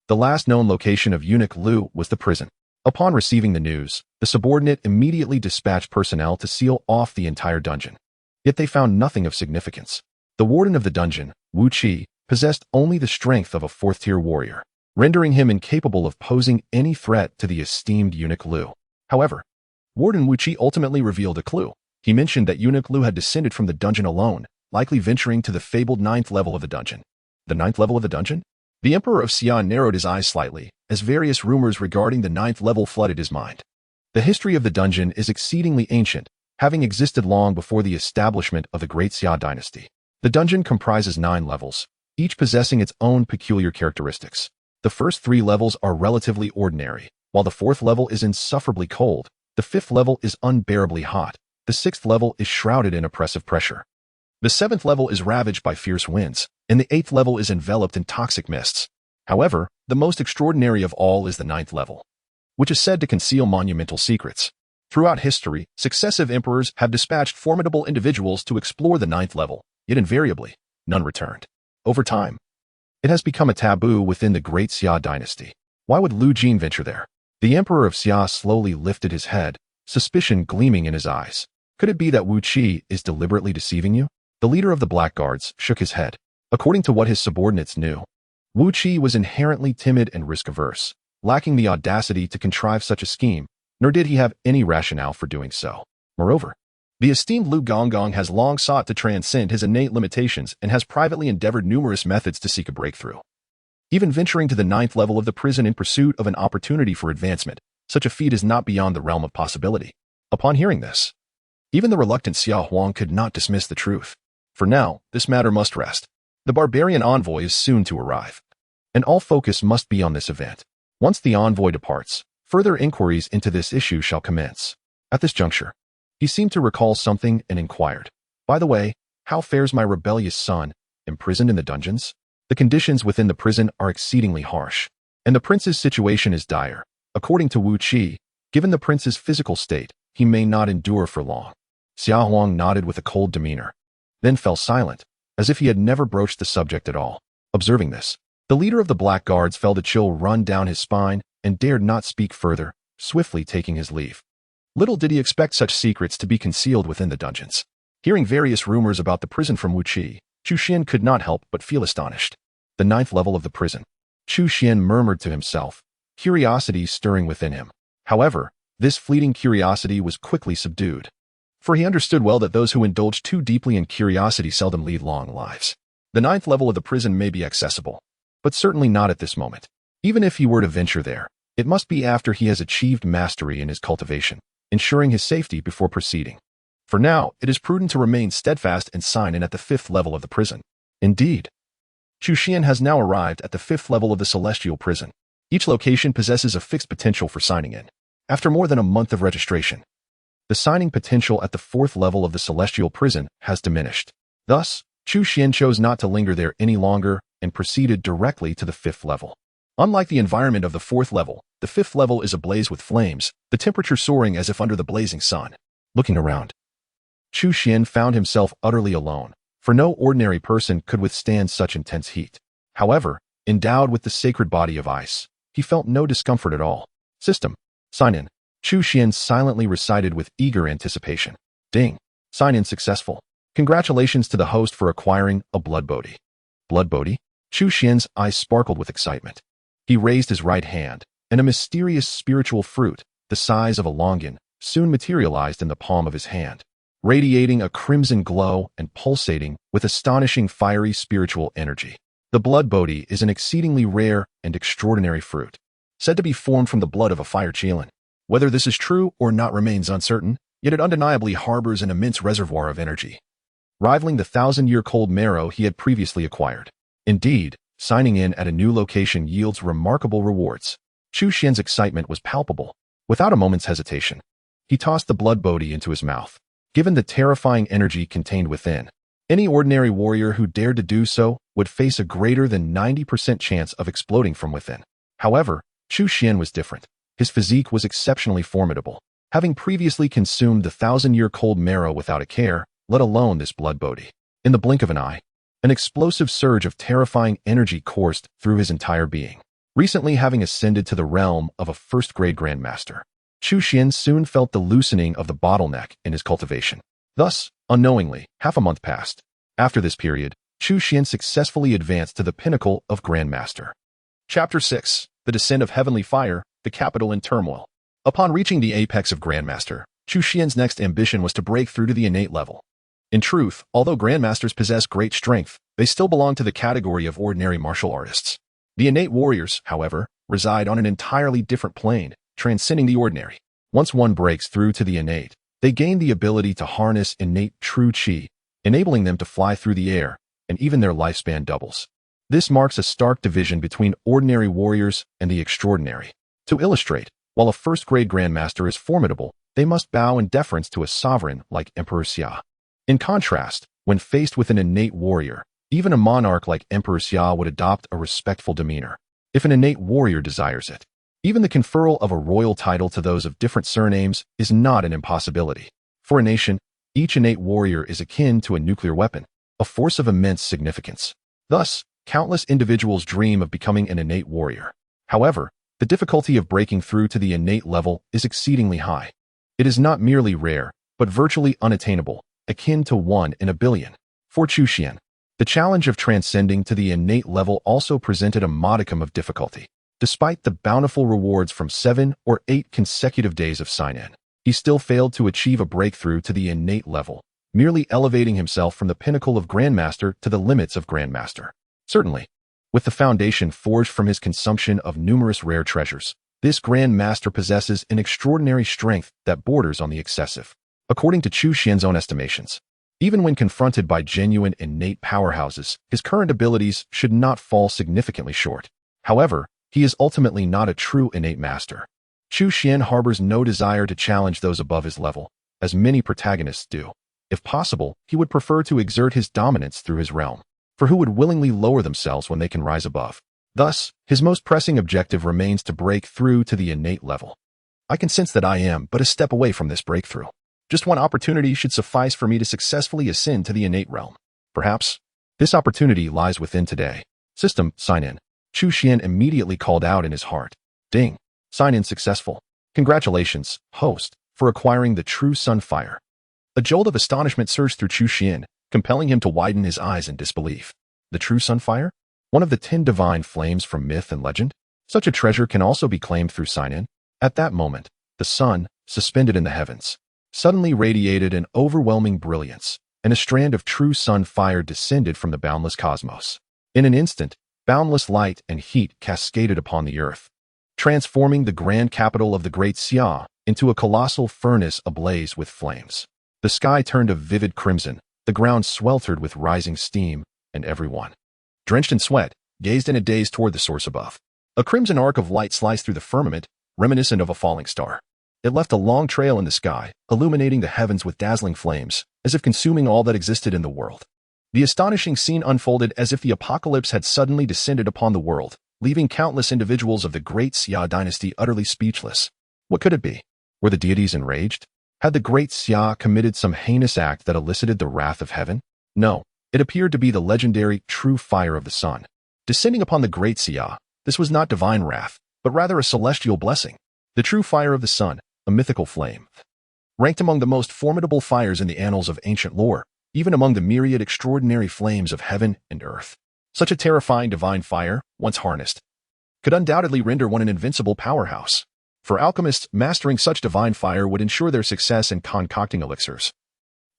the last known location of eunuch Lu was the prison. Upon receiving the news, the subordinate immediately dispatched personnel to seal off the entire dungeon. Yet they found nothing of significance. The warden of the dungeon, Wu Qi, possessed only the strength of a fourth-tier warrior, rendering him incapable of posing any threat to the esteemed eunuch Lu. However, Warden Wu Qi ultimately revealed a clue. He mentioned that eunuch Lu had descended from the dungeon alone, likely venturing to the fabled 9th level of the dungeon. The 9th level of the dungeon? The Emperor of Xia narrowed his eyes slightly, as various rumors regarding the 9th level flooded his mind. The history of the dungeon is exceedingly ancient, having existed long before the establishment of the Great Xia Dynasty. The dungeon comprises 9 levels, each possessing its own peculiar characteristics. The first 3 levels are relatively ordinary, while the 4th level is insufferably cold, the 5th level is unbearably hot, the 6th level is shrouded in oppressive pressure. The 7th level is ravaged by fierce winds, and the 8th level is enveloped in toxic mists. However, the most extraordinary of all is the 9th level, which is said to conceal monumental secrets. Throughout history, successive emperors have dispatched formidable individuals to explore the 9th level, yet invariably, none returned. Over time, it has become a taboo within the Great Xia Dynasty. Why would Lu Jin venture there? The Emperor of Xia slowly lifted his head, suspicion gleaming in his eyes. Could it be that Wu Qi is deliberately deceiving you? The leader of the Blackguards shook his head. According to what his subordinates knew, Wu Qi was inherently timid and risk-averse, lacking the audacity to contrive such a scheme, nor did he have any rationale for doing so. Moreover, The esteemed Lu Gonggong has long sought to transcend his innate limitations and has privately endeavored numerous methods to seek a breakthrough. Even venturing to the 9th level of the prison in pursuit of an opportunity for advancement, such a feat is not beyond the realm of possibility. Upon hearing this, even the reluctant Xia Huang could not dismiss the truth. For now, this matter must rest. The barbarian envoy is soon to arrive, and all focus must be on this event. Once the envoy departs, further inquiries into this issue shall commence. At this juncture, he seemed to recall something and inquired, "By the way, how fares my rebellious son, imprisoned in the dungeons? The conditions within the prison are exceedingly harsh, and the prince's situation is dire. According to Wu Qi, given the prince's physical state, he may not endure for long." Xia Huang nodded with a cold demeanor, then fell silent, as if he had never broached the subject at all. Observing this, the leader of the Black Guards felt a chill run down his spine and dared not speak further, swiftly taking his leave. Little did he expect such secrets to be concealed within the dungeons. Hearing various rumors about the prison from Wu Qi, Chu Xuan could not help but feel astonished. The 9th level of the prison. Chu Xuan murmured to himself, curiosity stirring within him. However, this fleeting curiosity was quickly subdued, for he understood well that those who indulge too deeply in curiosity seldom lead long lives. The 9th level of the prison may be accessible, but certainly not at this moment. Even if he were to venture there, it must be after he has achieved mastery in his cultivation, ensuring his safety before proceeding. For now, it is prudent to remain steadfast and sign in at the 5th level of the prison. Indeed, Chu Xuan has now arrived at the 5th level of the celestial prison. Each location possesses a fixed potential for signing in. After more than a month of registration, the signing potential at the 4th level of the celestial prison has diminished. Thus, Chu Xuan chose not to linger there any longer and proceeded directly to the 5th level. Unlike the environment of the 4th level, the 5th level is ablaze with flames, the temperature soaring as if under the blazing sun. Looking around, Chu Xuan found himself utterly alone, for no ordinary person could withstand such intense heat. However, endowed with the sacred body of ice, he felt no discomfort at all. System. Sign in. Chu Xuan silently recited with eager anticipation. Ding. Sign in successful. Congratulations to the host for acquiring a blood bodhi. Blood bodhi? Chu Xuan's eyes sparkled with excitement. He raised his right hand, and a mysterious spiritual fruit, the size of a longan, soon materialized in the palm of his hand, radiating a crimson glow and pulsating with astonishing fiery spiritual energy. The blood bodhi is an exceedingly rare and extraordinary fruit, said to be formed from the blood of a fire qilin. Whether this is true or not remains uncertain, yet it undeniably harbors an immense reservoir of energy, rivaling the 1,000-year cold marrow he had previously acquired. Indeed, signing in at a new location yields remarkable rewards. Chu Xuan's excitement was palpable. Without a moment's hesitation, he tossed the blood bodhi into his mouth. Given the terrifying energy contained within, any ordinary warrior who dared to do so would face a greater than 90% chance of exploding from within. However, Chu Xuan was different. His physique was exceptionally formidable, having previously consumed the 1,000-year cold marrow without a care, let alone this blood bodhi. In the blink of an eye, an explosive surge of terrifying energy coursed through his entire being. Recently having ascended to the realm of a first-grade grandmaster, Chu Xuan soon felt the loosening of the bottleneck in his cultivation. Thus, unknowingly, half a month passed. After this period, Chu Xuan successfully advanced to the pinnacle of grandmaster. Chapter 6. The Descent of Heavenly Fire, the Capital in Turmoil. Upon reaching the apex of grandmaster, Chu Xuan's next ambition was to break through to the innate level. In truth, although grandmasters possess great strength, they still belong to the category of ordinary martial artists. The innate warriors, however, reside on an entirely different plane, transcending the ordinary. Once one breaks through to the innate, they gain the ability to harness innate true qi, enabling them to fly through the air, and even their lifespan doubles. This marks a stark division between ordinary warriors and the extraordinary. To illustrate, while a first-grade grandmaster is formidable, they must bow in deference to a sovereign like Emperor Xia. In contrast, when faced with an innate warrior, even a monarch like Emperor Xia would adopt a respectful demeanor, if an innate warrior desires it. Even the conferral of a royal title to those of different surnames is not an impossibility. For a nation, each innate warrior is akin to a nuclear weapon, a force of immense significance. Thus, countless individuals dream of becoming an innate warrior. However, the difficulty of breaking through to the innate level is exceedingly high. It is not merely rare, but virtually unattainable, akin to 1 in a billion. For Chu Xuan, the challenge of transcending to the innate level also presented a modicum of difficulty. Despite the bountiful rewards from 7 or 8 consecutive days of sign-in, he still failed to achieve a breakthrough to the innate level, merely elevating himself from the pinnacle of Grandmaster to the limits of Grandmaster. Certainly, with the foundation forged from his consumption of numerous rare treasures, this Grandmaster possesses an extraordinary strength that borders on the excessive. According to Chu Xuan's own estimations, even when confronted by genuine innate powerhouses, his current abilities should not fall significantly short. However, he is ultimately not a true innate master. Chu Xuan harbors no desire to challenge those above his level, as many protagonists do. If possible, he would prefer to exert his dominance through his realm, for who would willingly lower themselves when they can rise above? Thus, his most pressing objective remains to break through to the innate level. I can sense that I am but a step away from this breakthrough. Just one opportunity should suffice for me to successfully ascend to the innate realm. Perhaps this opportunity lies within today. System, sign in. Chu Xuan immediately called out in his heart. Ding. Sign in successful. Congratulations, host, for acquiring the true sun fire. A jolt of astonishment surged through Chu Xuan, compelling him to widen his eyes in disbelief. The true sun fire? One of the 10 divine flames from myth and legend? Such a treasure can also be claimed through sign-in. At that moment, the sun, suspended in the heavens, suddenly radiated an overwhelming brilliance, and a strand of true sun fire descended from the boundless cosmos. In an instant, boundless light and heat cascaded upon the earth, transforming the grand capital of the Great Xia into a colossal furnace ablaze with flames. The sky turned a vivid crimson, the ground sweltered with rising steam, and everyone, drenched in sweat, gazed in a daze toward the source above. A crimson arc of light sliced through the firmament, reminiscent of a falling star. It left a long trail in the sky, illuminating the heavens with dazzling flames, as if consuming all that existed in the world. The astonishing scene unfolded as if the apocalypse had suddenly descended upon the world, leaving countless individuals of the Great Xia Dynasty utterly speechless. What could it be? Were the deities enraged? Had the Great Xia committed some heinous act that elicited the wrath of heaven? No, it appeared to be the legendary true fire of the sun. Descending upon the Great Xia, this was not divine wrath, but rather a celestial blessing. The true fire of the sun, a mythical flame, ranked among the most formidable fires in the annals of ancient lore, even among the myriad extraordinary flames of heaven and earth. Such a terrifying divine fire, once harnessed, could undoubtedly render one an invincible powerhouse. For alchemists, mastering such divine fire would ensure their success in concocting elixirs.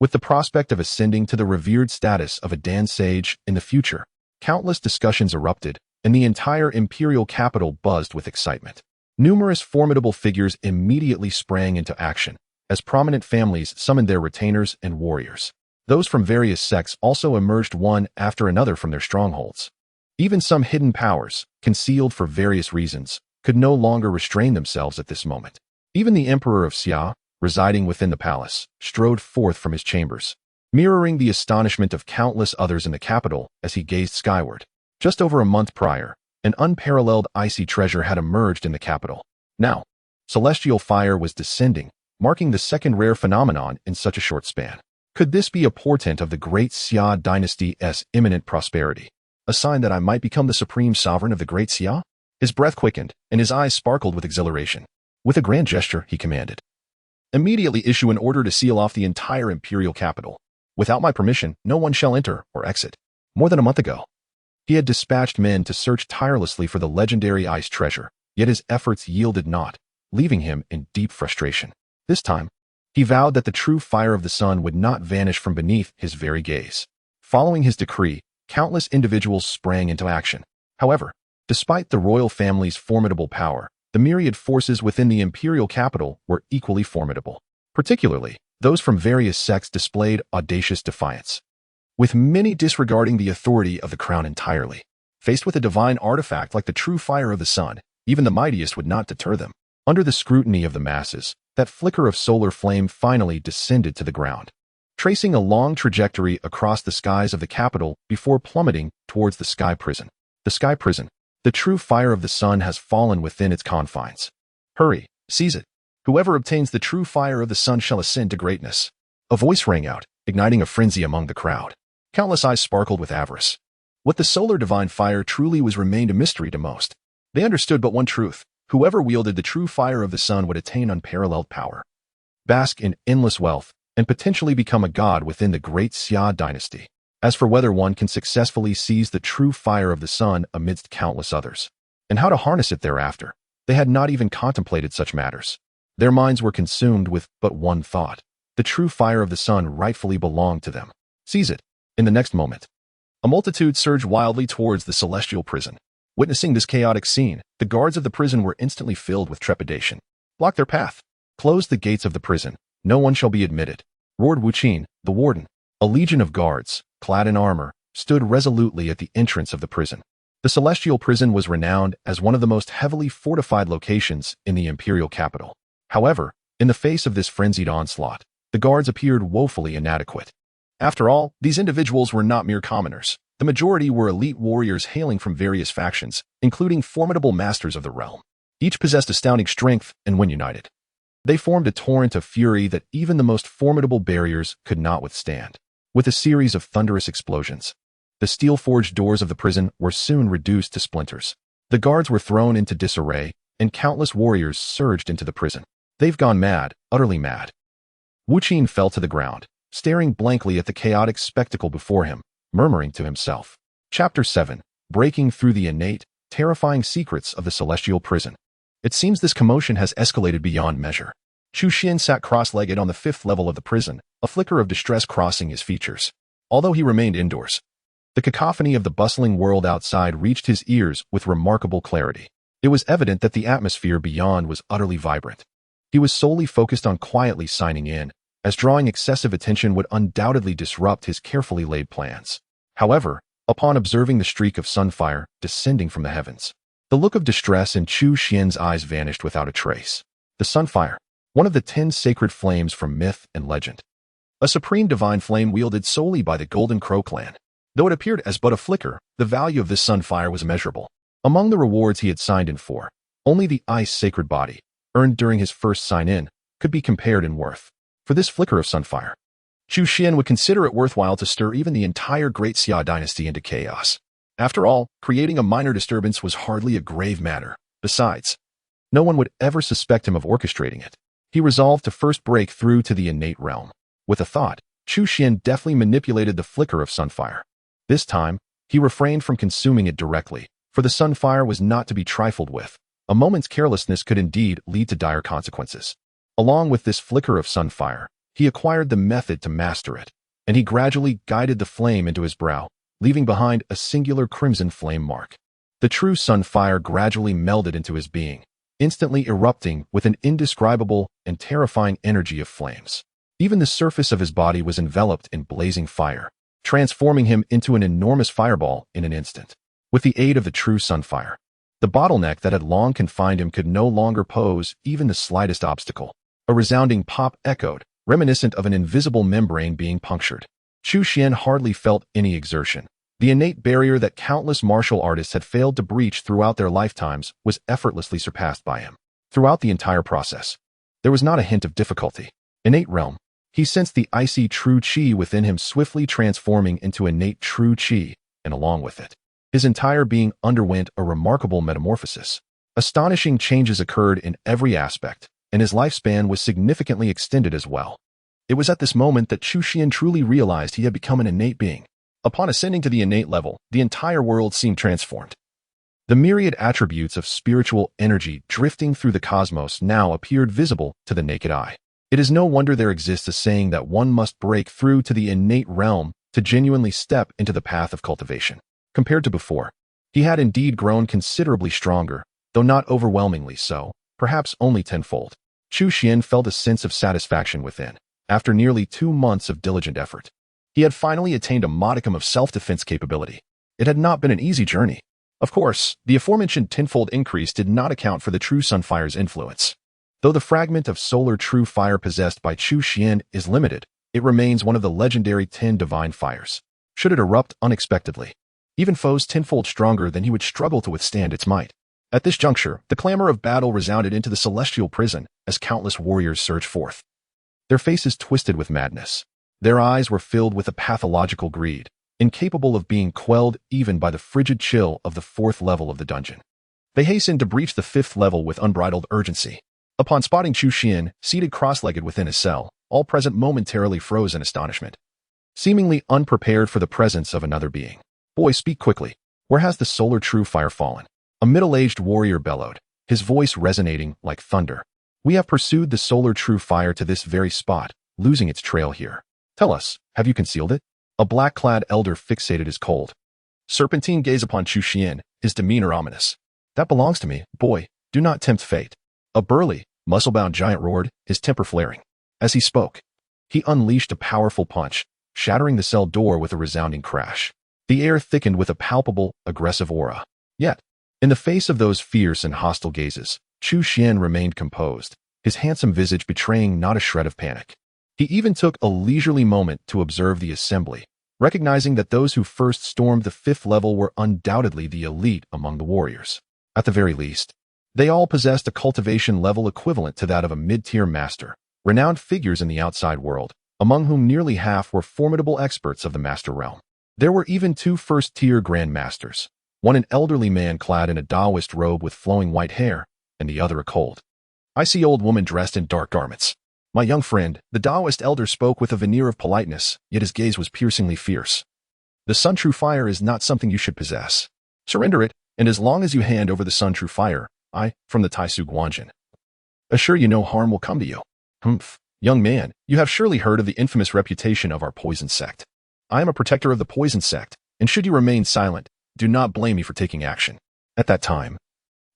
With the prospect of ascending to the revered status of a Dan sage in the future, countless discussions erupted, and the entire imperial capital buzzed with excitement. Numerous formidable figures immediately sprang into action, as prominent families summoned their retainers and warriors. Those from various sects also emerged one after another from their strongholds. Even some hidden powers, concealed for various reasons, could no longer restrain themselves at this moment. Even the Emperor of Xia, residing within the palace, strode forth from his chambers, mirroring the astonishment of countless others in the capital as he gazed skyward. Just over a month prior, an unparalleled icy treasure had emerged in the capital. Now, celestial fire was descending, marking the second rare phenomenon in such a short span. Could this be a portent of the Great Xia Dynasty's imminent prosperity? A sign that I might become the supreme sovereign of the Great Xia? His breath quickened, and his eyes sparkled with exhilaration. With a grand gesture, he commanded, "Immediately issue an order to seal off the entire imperial capital. Without my permission, no one shall enter or exit." More than a month ago, he had dispatched men to search tirelessly for the legendary ice treasure, yet his efforts yielded naught, leaving him in deep frustration. This time, he vowed that the true fire of the sun would not vanish from beneath his very gaze. Following his decree, countless individuals sprang into action. However, despite the royal family's formidable power, the myriad forces within the imperial capital were equally formidable. Particularly, those from various sects displayed audacious defiance, with many disregarding the authority of the crown entirely. Faced with a divine artifact like the true fire of the sun, even the mightiest would not deter them. Under the scrutiny of the masses, that flicker of solar flame finally descended to the ground, tracing a long trajectory across the skies of the capital before plummeting towards the sky prison. The sky prison. The true fire of the sun has fallen within its confines. Hurry, seize it. Whoever obtains the true fire of the sun shall ascend to greatness. A voice rang out, igniting a frenzy among the crowd. Countless eyes sparkled with avarice. What the solar divine fire truly was remained a mystery to most. They understood but one truth: whoever wielded the true fire of the sun would attain unparalleled power, bask in endless wealth, and potentially become a god within the Great Xia Dynasty. As for whether one can successfully seize the true fire of the sun amidst countless others, and how to harness it thereafter, they had not even contemplated such matters. Their minds were consumed with but one thought. The true fire of the sun rightfully belonged to them. Seize it. In the next moment, a multitude surged wildly towards the celestial prison. Witnessing this chaotic scene, the guards of the prison were instantly filled with trepidation. Block their path. Close the gates of the prison. No one shall be admitted, roared Wu Qin, the warden. A legion of guards, clad in armor, stood resolutely at the entrance of the prison. The celestial prison was renowned as one of the most heavily fortified locations in the imperial capital. However, in the face of this frenzied onslaught, the guards appeared woefully inadequate. After all, these individuals were not mere commoners. The majority were elite warriors hailing from various factions, including formidable masters of the realm. Each possessed astounding strength, and when united, they formed a torrent of fury that even the most formidable barriers could not withstand. With a series of thunderous explosions, the steel-forged doors of the prison were soon reduced to splinters. The guards were thrown into disarray, and countless warriors surged into the prison. They've gone mad, utterly mad. Wu Qin fell to the ground, staring blankly at the chaotic spectacle before him, murmuring to himself. Chapter 7. Breaking through the innate, terrifying secrets of the celestial prison. It seems this commotion has escalated beyond measure. Chu Xuan sat cross-legged on the 5th level of the prison, a flicker of distress crossing his features. Although he remained indoors, the cacophony of the bustling world outside reached his ears with remarkable clarity. It was evident that the atmosphere beyond was utterly vibrant. He was solely focused on quietly signing in, as drawing excessive attention would undoubtedly disrupt his carefully laid plans. However, upon observing the streak of sunfire descending from the heavens, the look of distress in Chu Xuan's eyes vanished without a trace. The sunfire, one of the 10 sacred flames from myth and legend. A supreme divine flame wielded solely by the Golden Crow clan. Though it appeared as but a flicker, the value of this sunfire was immeasurable. Among the rewards he had signed in for, only the ice sacred body, earned during his first sign-in, could be compared in worth. For this flicker of sunfire, Chu Xuan would consider it worthwhile to stir even the entire Great Xia Dynasty into chaos. After all, creating a minor disturbance was hardly a grave matter. Besides, no one would ever suspect him of orchestrating it. He resolved to first break through to the innate realm. With a thought, Chu Xuan deftly manipulated the flicker of sunfire. This time, he refrained from consuming it directly, for the sunfire was not to be trifled with. A moment's carelessness could indeed lead to dire consequences. Along with this flicker of sunfire, he acquired the method to master it, and he gradually guided the flame into his brow, leaving behind a singular crimson flame mark. The true sunfire gradually melded into his being, instantly erupting with an indescribable and terrifying energy of flames. Even the surface of his body was enveloped in blazing fire, transforming him into an enormous fireball in an instant. With the aid of the true sunfire, the bottleneck that had long confined him could no longer pose even the slightest obstacle. A resounding pop echoed, reminiscent of an invisible membrane being punctured. Chu Xuan hardly felt any exertion. The innate barrier that countless martial artists had failed to breach throughout their lifetimes was effortlessly surpassed by him. Throughout the entire process, there was not a hint of difficulty. Innate realm. He sensed the icy true qi within him swiftly transforming into innate true qi, and along with it, his entire being underwent a remarkable metamorphosis. Astonishing changes occurred in every aspect, and his lifespan was significantly extended as well. It was at this moment that Chu Xuan truly realized he had become an innate being. Upon ascending to the innate level, the entire world seemed transformed. The myriad attributes of spiritual energy drifting through the cosmos now appeared visible to the naked eye. It is no wonder there exists a saying that one must break through to the innate realm to genuinely step into the path of cultivation. Compared to before, he had indeed grown considerably stronger, though not overwhelmingly so, perhaps only tenfold. Chu Xuan felt a sense of satisfaction within. After nearly 2 months of diligent effort, he had finally attained a modicum of self-defense capability. It had not been an easy journey. Of course, the aforementioned tenfold increase did not account for the true sunfire's influence. Though the fragment of solar true fire possessed by Chu Xuan is limited, it remains one of the legendary 10 divine fires. Should it erupt unexpectedly, even foes tenfold stronger than he would struggle to withstand its might. At this juncture, the clamor of battle resounded into the celestial prison as countless warriors surged forth. Their faces twisted with madness. Their eyes were filled with a pathological greed, incapable of being quelled even by the frigid chill of the 4th level of the dungeon. They hastened to breach the 5th level with unbridled urgency. Upon spotting Chu Xuan, seated cross-legged within his cell, all present momentarily froze in astonishment, seemingly unprepared for the presence of another being. "Boy, speak quickly. Where has the solar true fire fallen?" A middle-aged warrior bellowed, his voice resonating like thunder. We have pursued the solar true fire to this very spot, losing its trail here. Tell us, have you concealed it? A black-clad elder fixated his cold, serpentine gaze upon Chu Xuan, his demeanor ominous. That belongs to me, boy, do not tempt fate. A burly, muscle-bound giant roared, his temper flaring. As he spoke, he unleashed a powerful punch, shattering the cell door with a resounding crash. The air thickened with a palpable, aggressive aura. Yet, in the face of those fierce and hostile gazes, Chu Xuan remained composed, his handsome visage betraying not a shred of panic. He even took a leisurely moment to observe the assembly, recognizing that those who first stormed the 5th level were undoubtedly the elite among the warriors. At the very least, they all possessed a cultivation level equivalent to that of a mid-tier master, renowned figures in the outside world, among whom nearly half were formidable experts of the master realm. There were even 2 first-tier grandmasters, one an elderly man clad in a Taoist robe with flowing white hair, and the other a cold, icy old woman dressed in dark garments. My young friend, the Taoist elder spoke with a veneer of politeness, yet his gaze was piercingly fierce. The Sun True Fire is not something you should possess. Surrender it, and as long as you hand over the Sun True Fire, I, from the Taisu Guanjin, assure you no harm will come to you. Humph, young man, you have surely heard of the infamous reputation of our poison sect. I am a protector of the poison sect, and should you remain silent, do not blame me for taking action. At that time,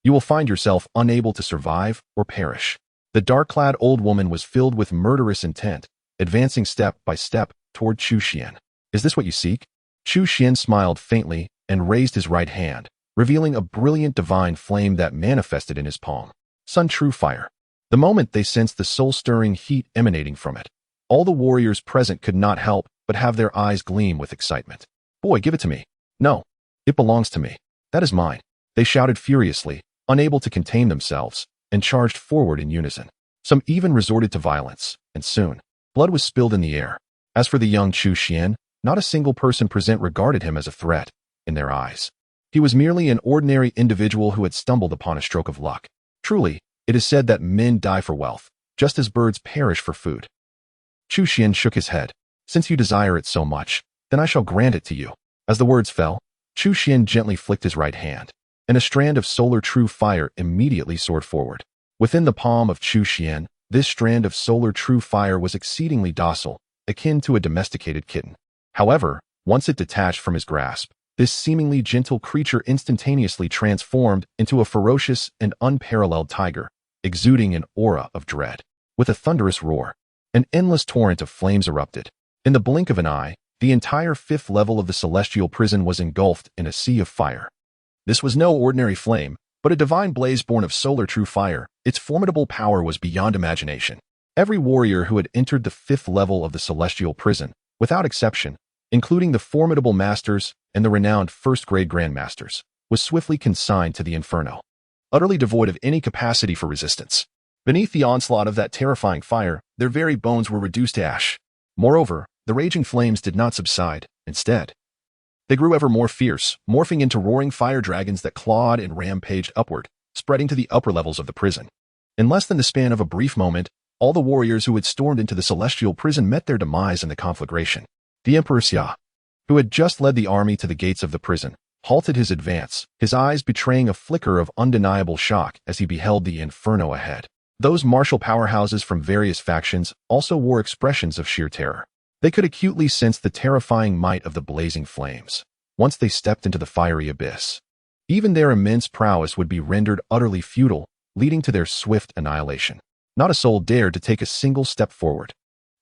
you will find yourself unable to survive or perish. The dark-clad old woman was filled with murderous intent, advancing step by step toward Chu Xuan. Is this what you seek? Chu Xuan smiled faintly and raised his right hand, revealing a brilliant divine flame that manifested in his palm. Sun True Fire. The moment they sensed the soul-stirring heat emanating from it, all the warriors present could not help but have their eyes gleam with excitement. Boy, give it to me. No, it belongs to me. That is mine. They shouted furiously, unable to contain themselves, and charged forward in unison. Some even resorted to violence, and soon, blood was spilled in the air. As for the young Chu Xuan, not a single person present regarded him as a threat in their eyes. He was merely an ordinary individual who had stumbled upon a stroke of luck. Truly, it is said that men die for wealth, just as birds perish for food. Chu Xuan shook his head. Since you desire it so much, then I shall grant it to you. As the words fell, Chu Xuan gently flicked his right hand, and a strand of solar true fire immediately soared forward. Within the palm of Chu Xuan, this strand of solar true fire was exceedingly docile, akin to a domesticated kitten. However, once it detached from his grasp, this seemingly gentle creature instantaneously transformed into a ferocious and unparalleled tiger, exuding an aura of dread. With a thunderous roar, an endless torrent of flames erupted. In the blink of an eye, the entire 5th level of the celestial prison was engulfed in a sea of fire. This was no ordinary flame, but a divine blaze born of solar true fire. Its formidable power was beyond imagination. Every warrior who had entered the 5th level of the celestial prison, without exception, including the formidable masters and the renowned first-grade grandmasters, was swiftly consigned to the inferno, utterly devoid of any capacity for resistance. Beneath the onslaught of that terrifying fire, their very bones were reduced to ash. Moreover, the raging flames did not subside. Instead, they grew ever more fierce, morphing into roaring fire dragons that clawed and rampaged upward, spreading to the upper levels of the prison. In less than the span of a brief moment, all the warriors who had stormed into the celestial prison met their demise in the conflagration. The Emperor Xia, who had just led the army to the gates of the prison, halted his advance, his eyes betraying a flicker of undeniable shock as he beheld the inferno ahead. Those martial powerhouses from various factions also wore expressions of sheer terror. They could acutely sense the terrifying might of the blazing flames. Once they stepped into the fiery abyss, even their immense prowess would be rendered utterly futile, leading to their swift annihilation. Not a soul dared to take a single step forward.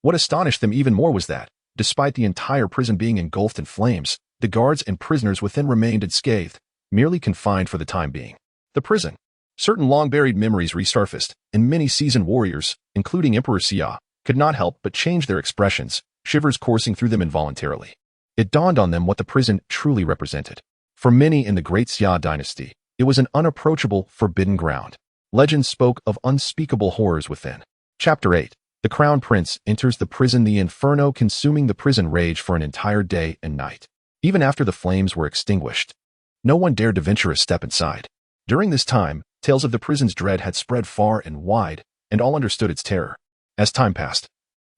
What astonished them even more was that, despite the entire prison being engulfed in flames, the guards and prisoners within remained unscathed, merely confined for the time being. The prison. Certain long-buried memories resurfaced, and many seasoned warriors, including Emperor Xia, could not help but change their expressions, shivers coursing through them involuntarily. It dawned on them what the prison truly represented. For many in the Great Xia Dynasty, it was an unapproachable, forbidden ground. Legends spoke of unspeakable horrors within. Chapter 8. The Crown Prince enters the prison, the inferno consuming the prison raged for an entire day and night. Even after the flames were extinguished, no one dared to venture a step inside. During this time, tales of the prison's dread had spread far and wide, and all understood its terror. As time passed,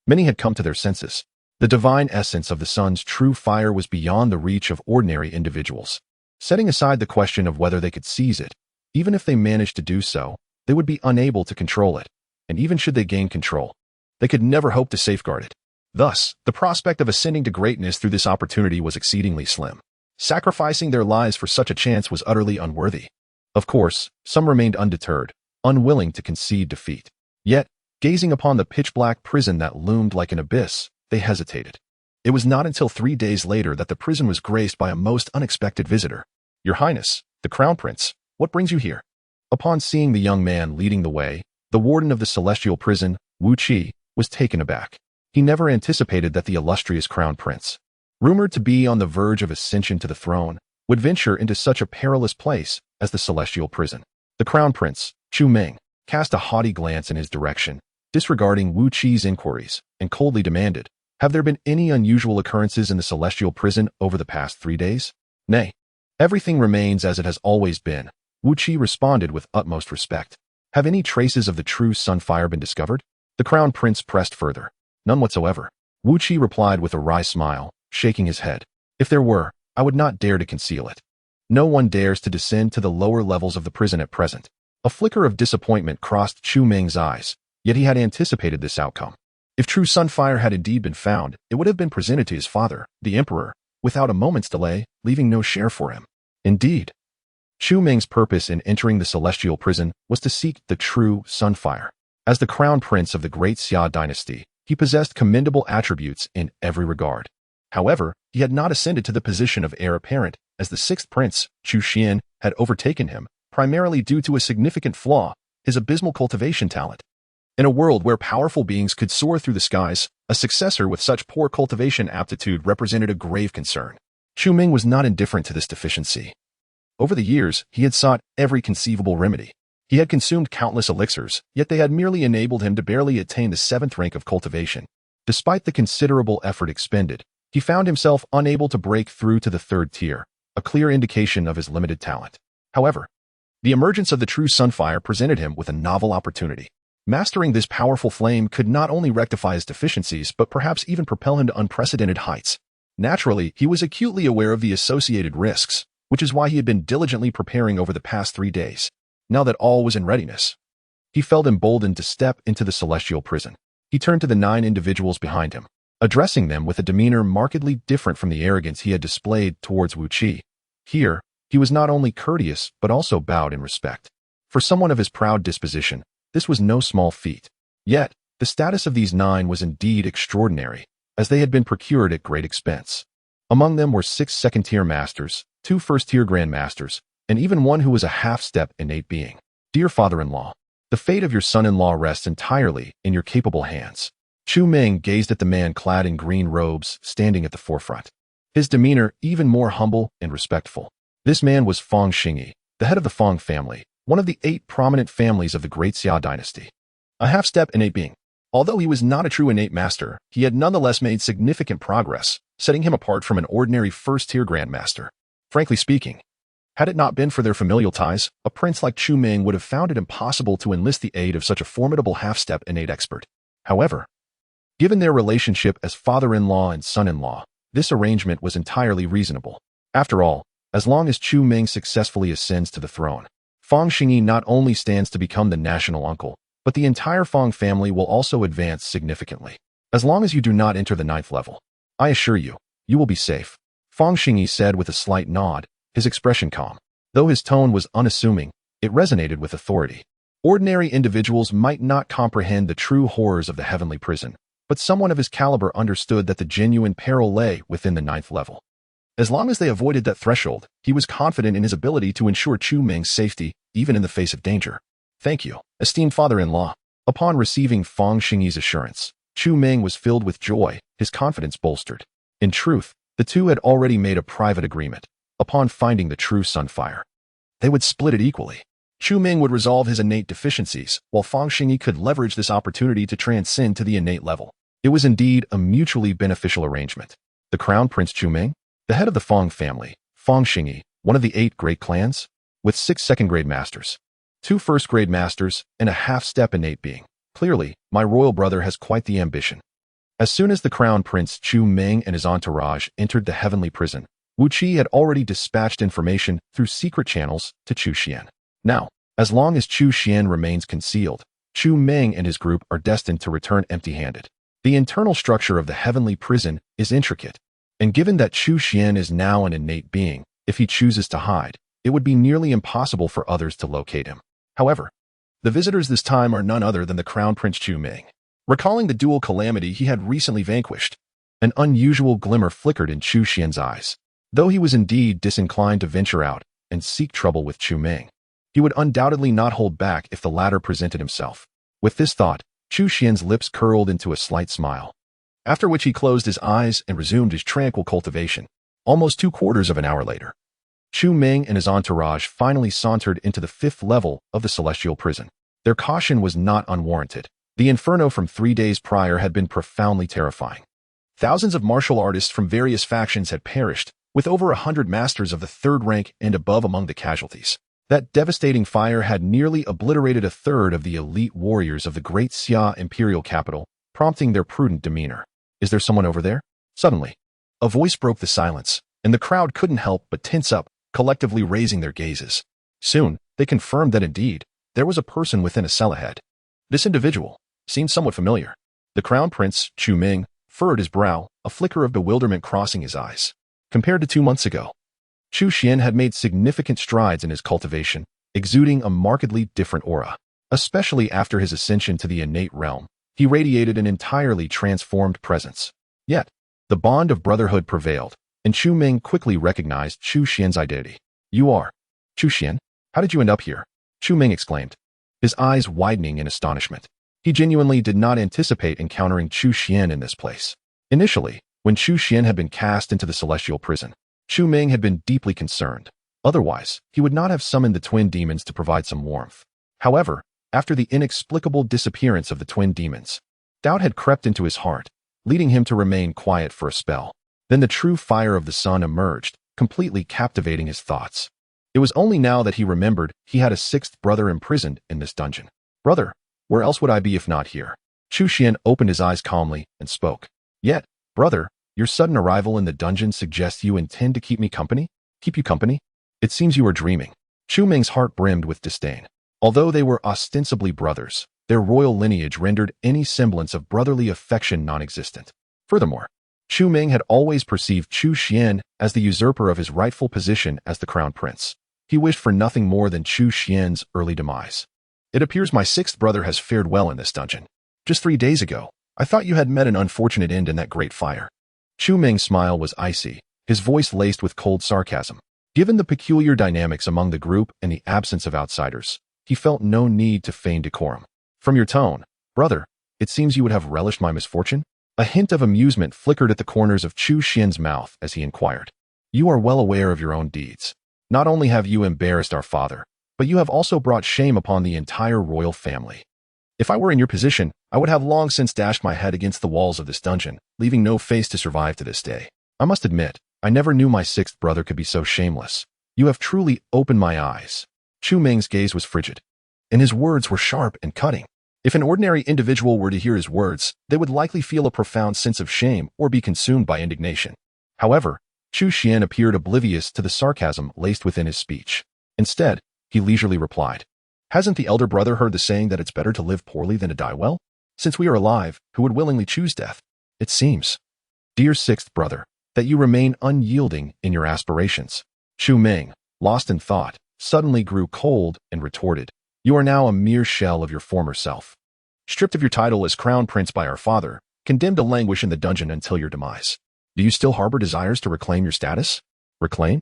many had come to their senses. The divine essence of the sun's true fire was beyond the reach of ordinary individuals. Setting aside the question of whether they could seize it, even if they managed to do so, they would be unable to control it. and even should they gain control, they could never hope to safeguard it. Thus, the prospect of ascending to greatness through this opportunity was exceedingly slim. Sacrificing their lives for such a chance was utterly unworthy. Of course, some remained undeterred, unwilling to concede defeat. Yet, gazing upon the pitch-black prison that loomed like an abyss, they hesitated. It was not until 3 days later that the prison was graced by a most unexpected visitor. "Your Highness, the Crown Prince, what brings you here?" Upon seeing the young man leading the way, the warden of the celestial prison, Wu Qi, was taken aback. He never anticipated that the illustrious Crown Prince, rumored to be on the verge of ascension to the throne, would venture into such a perilous place as the celestial prison. The Crown Prince, Chu Meng, cast a haughty glance in his direction, disregarding Wu Qi's inquiries, and coldly demanded, "Have there been any unusual occurrences in the celestial prison over the past 3 days?" "Nay, everything remains as it has always been," Wu Qi responded with utmost respect. "Have any traces of the true sunfire been discovered?" The Crown Prince pressed further. "None whatsoever," Wu Qi replied with a wry smile, shaking his head. "If there were, I would not dare to conceal it. No one dares to descend to the lower levels of the prison at present." A flicker of disappointment crossed Chu Meng's eyes, yet he had anticipated this outcome. If true sunfire had indeed been found, it would have been presented to his father, the emperor, without a moment's delay, leaving no share for him. Indeed, Chu Meng's purpose in entering the celestial prison was to seek the true sunfire. As the crown prince of the Great Xia Dynasty, he possessed commendable attributes in every regard. However, he had not ascended to the position of heir apparent, as the sixth prince, Chu Xuan, had overtaken him, primarily due to a significant flaw, his abysmal cultivation talent. In a world where powerful beings could soar through the skies, a successor with such poor cultivation aptitude represented a grave concern. Chu Meng was not indifferent to this deficiency. Over the years, he had sought every conceivable remedy. He had consumed countless elixirs, yet they had merely enabled him to barely attain the 7th rank of cultivation. Despite the considerable effort expended, he found himself unable to break through to the 3rd tier, a clear indication of his limited talent. However, the emergence of the true sunfire presented him with a novel opportunity. Mastering this powerful flame could not only rectify his deficiencies, but perhaps even propel him to unprecedented heights. Naturally, he was acutely aware of the associated risks, which is why he had been diligently preparing over the past 3 days. Now that all was in readiness, he felt emboldened to step into the celestial prison. He turned to the 9 individuals behind him, addressing them with a demeanor markedly different from the arrogance he had displayed towards Wu Qi. Here, he was not only courteous, but also bowed in respect. For someone of his proud disposition, this was no small feat. Yet, the status of these 9 was indeed extraordinary, as they had been procured at great expense. Among them were 6 second-tier masters, 2 first-tier grandmasters, and even one who was a half-step innate being. Dear father-in-law, the fate of your son-in-law rests entirely in your capable hands. Chu Meng gazed at the man clad in green robes standing at the forefront, his demeanor even more humble and respectful. This man was Fang Xingyi, the head of the Fang family, one of the 8 prominent families of the Great Xia Dynasty. A half-step innate being. Although he was not a true innate master, he had nonetheless made significant progress, setting him apart from an ordinary first-tier grandmaster. Frankly speaking, had it not been for their familial ties, a prince like Chu Meng would have found it impossible to enlist the aid of such a formidable half-step innate expert. However, given their relationship as father-in-law and son-in-law, this arrangement was entirely reasonable. After all, as long as Chu Meng successfully ascends to the throne, Fang Xingyi not only stands to become the national uncle, but the entire Fang family will also advance significantly. As long as you do not enter the 9th level, I assure you, you will be safe, Fang Xingyi said with a slight nod, his expression calm. Though his tone was unassuming, it resonated with authority. Ordinary individuals might not comprehend the true horrors of the heavenly prison, but someone of his caliber understood that the genuine peril lay within the 9th level. As long as they avoided that threshold, he was confident in his ability to ensure Chu Meng's safety, even in the face of danger. Thank you, esteemed father-in-law. Upon receiving Fang Xingyi's assurance, Chu Meng was filled with joy, his confidence bolstered. In truth, the two had already made a private agreement. Upon finding the true sunfire, they would split it equally. Chu Meng would resolve his innate deficiencies, while Fang Xingyi could leverage this opportunity to transcend to the innate level. It was indeed a mutually beneficial arrangement. The Crown Prince Chu Meng, the head of the Fang family, Fang Xingyi, one of the 8 great clans, with 6 second-grade masters, 2 first-grade masters, and a half-step innate being. Clearly, my royal brother has quite the ambition. As soon as the Crown Prince Chu Meng and his entourage entered the heavenly prison, Wu Qi had already dispatched information through secret channels to Chu Xuan. Now, as long as Chu Xuan remains concealed, Chu Meng and his group are destined to return empty-handed. The internal structure of the heavenly prison is intricate, and given that Chu Xuan is now an innate being, if he chooses to hide, it would be nearly impossible for others to locate him. However, the visitors this time are none other than the Crown Prince Chu Meng. Recalling the dual calamity he had recently vanquished, an unusual glimmer flickered in Chu Xuan's eyes. Though he was indeed disinclined to venture out and seek trouble with Chu Meng, he would undoubtedly not hold back if the latter presented himself. With this thought, Chu Xuan's lips curled into a slight smile, after which he closed his eyes and resumed his tranquil cultivation. Almost 2/4 of an hour later, Chu Meng and his entourage finally sauntered into the 5th level of the celestial prison. Their caution was not unwarranted. The inferno from 3 days prior had been profoundly terrifying. Thousands of martial artists from various factions had perished, with over 100 masters of the 3rd rank and above among the casualties. That devastating fire had nearly obliterated 1/3 of the elite warriors of the Great Xia imperial capital, prompting their prudent demeanor. "Is there someone over there?" Suddenly, a voice broke the silence, and the crowd couldn't help but tense up, collectively raising their gazes. Soon, they confirmed that indeed, there was a person within a cell ahead. This individual seemed somewhat familiar. The Crown Prince, Chu Meng, furrowed his brow, a flicker of bewilderment crossing his eyes. Compared to 2 months ago, Chu Xuan had made significant strides in his cultivation, exuding a markedly different aura. Especially after his ascension to the innate realm, he radiated an entirely transformed presence. Yet, the bond of brotherhood prevailed, and Chu Meng quickly recognized Chu Xuan's identity. "You are Chu Xuan? How did you end up here?" Chu Meng exclaimed, his eyes widening in astonishment. He genuinely did not anticipate encountering Chu Xuan in this place. Initially, when Chu Xuan had been cast into the celestial prison, Chu Meng had been deeply concerned. Otherwise, he would not have summoned the twin demons to provide some warmth. However, after the inexplicable disappearance of the twin demons, doubt had crept into his heart, leading him to remain quiet for a spell. Then the true fire of the sun emerged, completely captivating his thoughts. It was only now that he remembered he had a 6th brother imprisoned in this dungeon. "Brother, where else would I be if not here?" Chu Xuan opened his eyes calmly and spoke. "Yet, brother, your sudden arrival in the dungeon suggests you intend to keep me company? Keep you company? It seems you are dreaming." Chu Meng's heart brimmed with disdain. Although they were ostensibly brothers, their royal lineage rendered any semblance of brotherly affection non-existent. Furthermore, Chu Meng had always perceived Chu Xuan as the usurper of his rightful position as the crown prince. He wished for nothing more than Chu Xuan's early demise. "It appears my 6th brother has fared well in this dungeon. Just 3 days ago, I thought you had met an unfortunate end in that great fire." Chu Meng's smile was icy, his voice laced with cold sarcasm. Given the peculiar dynamics among the group and the absence of outsiders, he felt no need to feign decorum. "From your tone, brother, it seems you would have relished my misfortune?" A hint of amusement flickered at the corners of Chu Xuan's mouth as he inquired. "You are well aware of your own deeds. Not only have you embarrassed our father, but you have also brought shame upon the entire royal family. If I were in your position, I would have long since dashed my head against the walls of this dungeon, leaving no face to survive to this day. I must admit, I never knew my 6th brother could be so shameless. You have truly opened my eyes." Chu Meng's gaze was frigid, and his words were sharp and cutting. If an ordinary individual were to hear his words, they would likely feel a profound sense of shame or be consumed by indignation. However, Chu Xuan appeared oblivious to the sarcasm laced within his speech. Instead, he leisurely replied, "Hasn't the elder brother heard the saying that it's better to live poorly than to die well? Since we are alive, who would willingly choose death? It seems, dear 6th brother, that you remain unyielding in your aspirations." Chu Meng, lost in thought, suddenly grew cold and retorted, "You are now a mere shell of your former self. Stripped of your title as crown prince by our father, condemned to languish in the dungeon until your demise. Do you still harbor desires to reclaim your status?" "Reclaim?"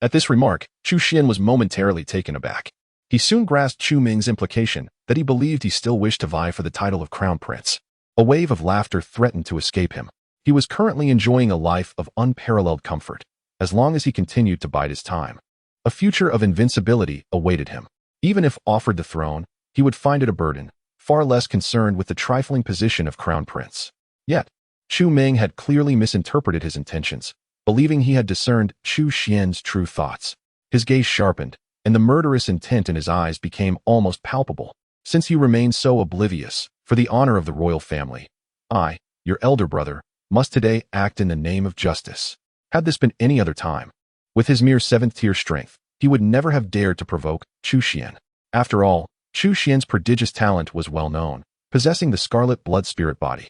At this remark, Chu Xuan was momentarily taken aback. He soon grasped Chu Meng's implication that he believed he still wished to vie for the title of crown prince. A wave of laughter threatened to escape him. He was currently enjoying a life of unparalleled comfort, as long as he continued to bide his time. A future of invincibility awaited him. Even if offered the throne, he would find it a burden, far less concerned with the trifling position of crown prince. Yet, Chu Meng had clearly misinterpreted his intentions, believing he had discerned Chu Xuan's true thoughts. His gaze sharpened, and the murderous intent in his eyes became almost palpable. "Since you remain so oblivious, for the honor of the royal family, I, your elder brother, must today act in the name of justice." Had this been any other time, with his mere 7th tier strength, he would never have dared to provoke Chu Xuan. After all, Chu Xuan's prodigious talent was well known, possessing the scarlet blood spirit body.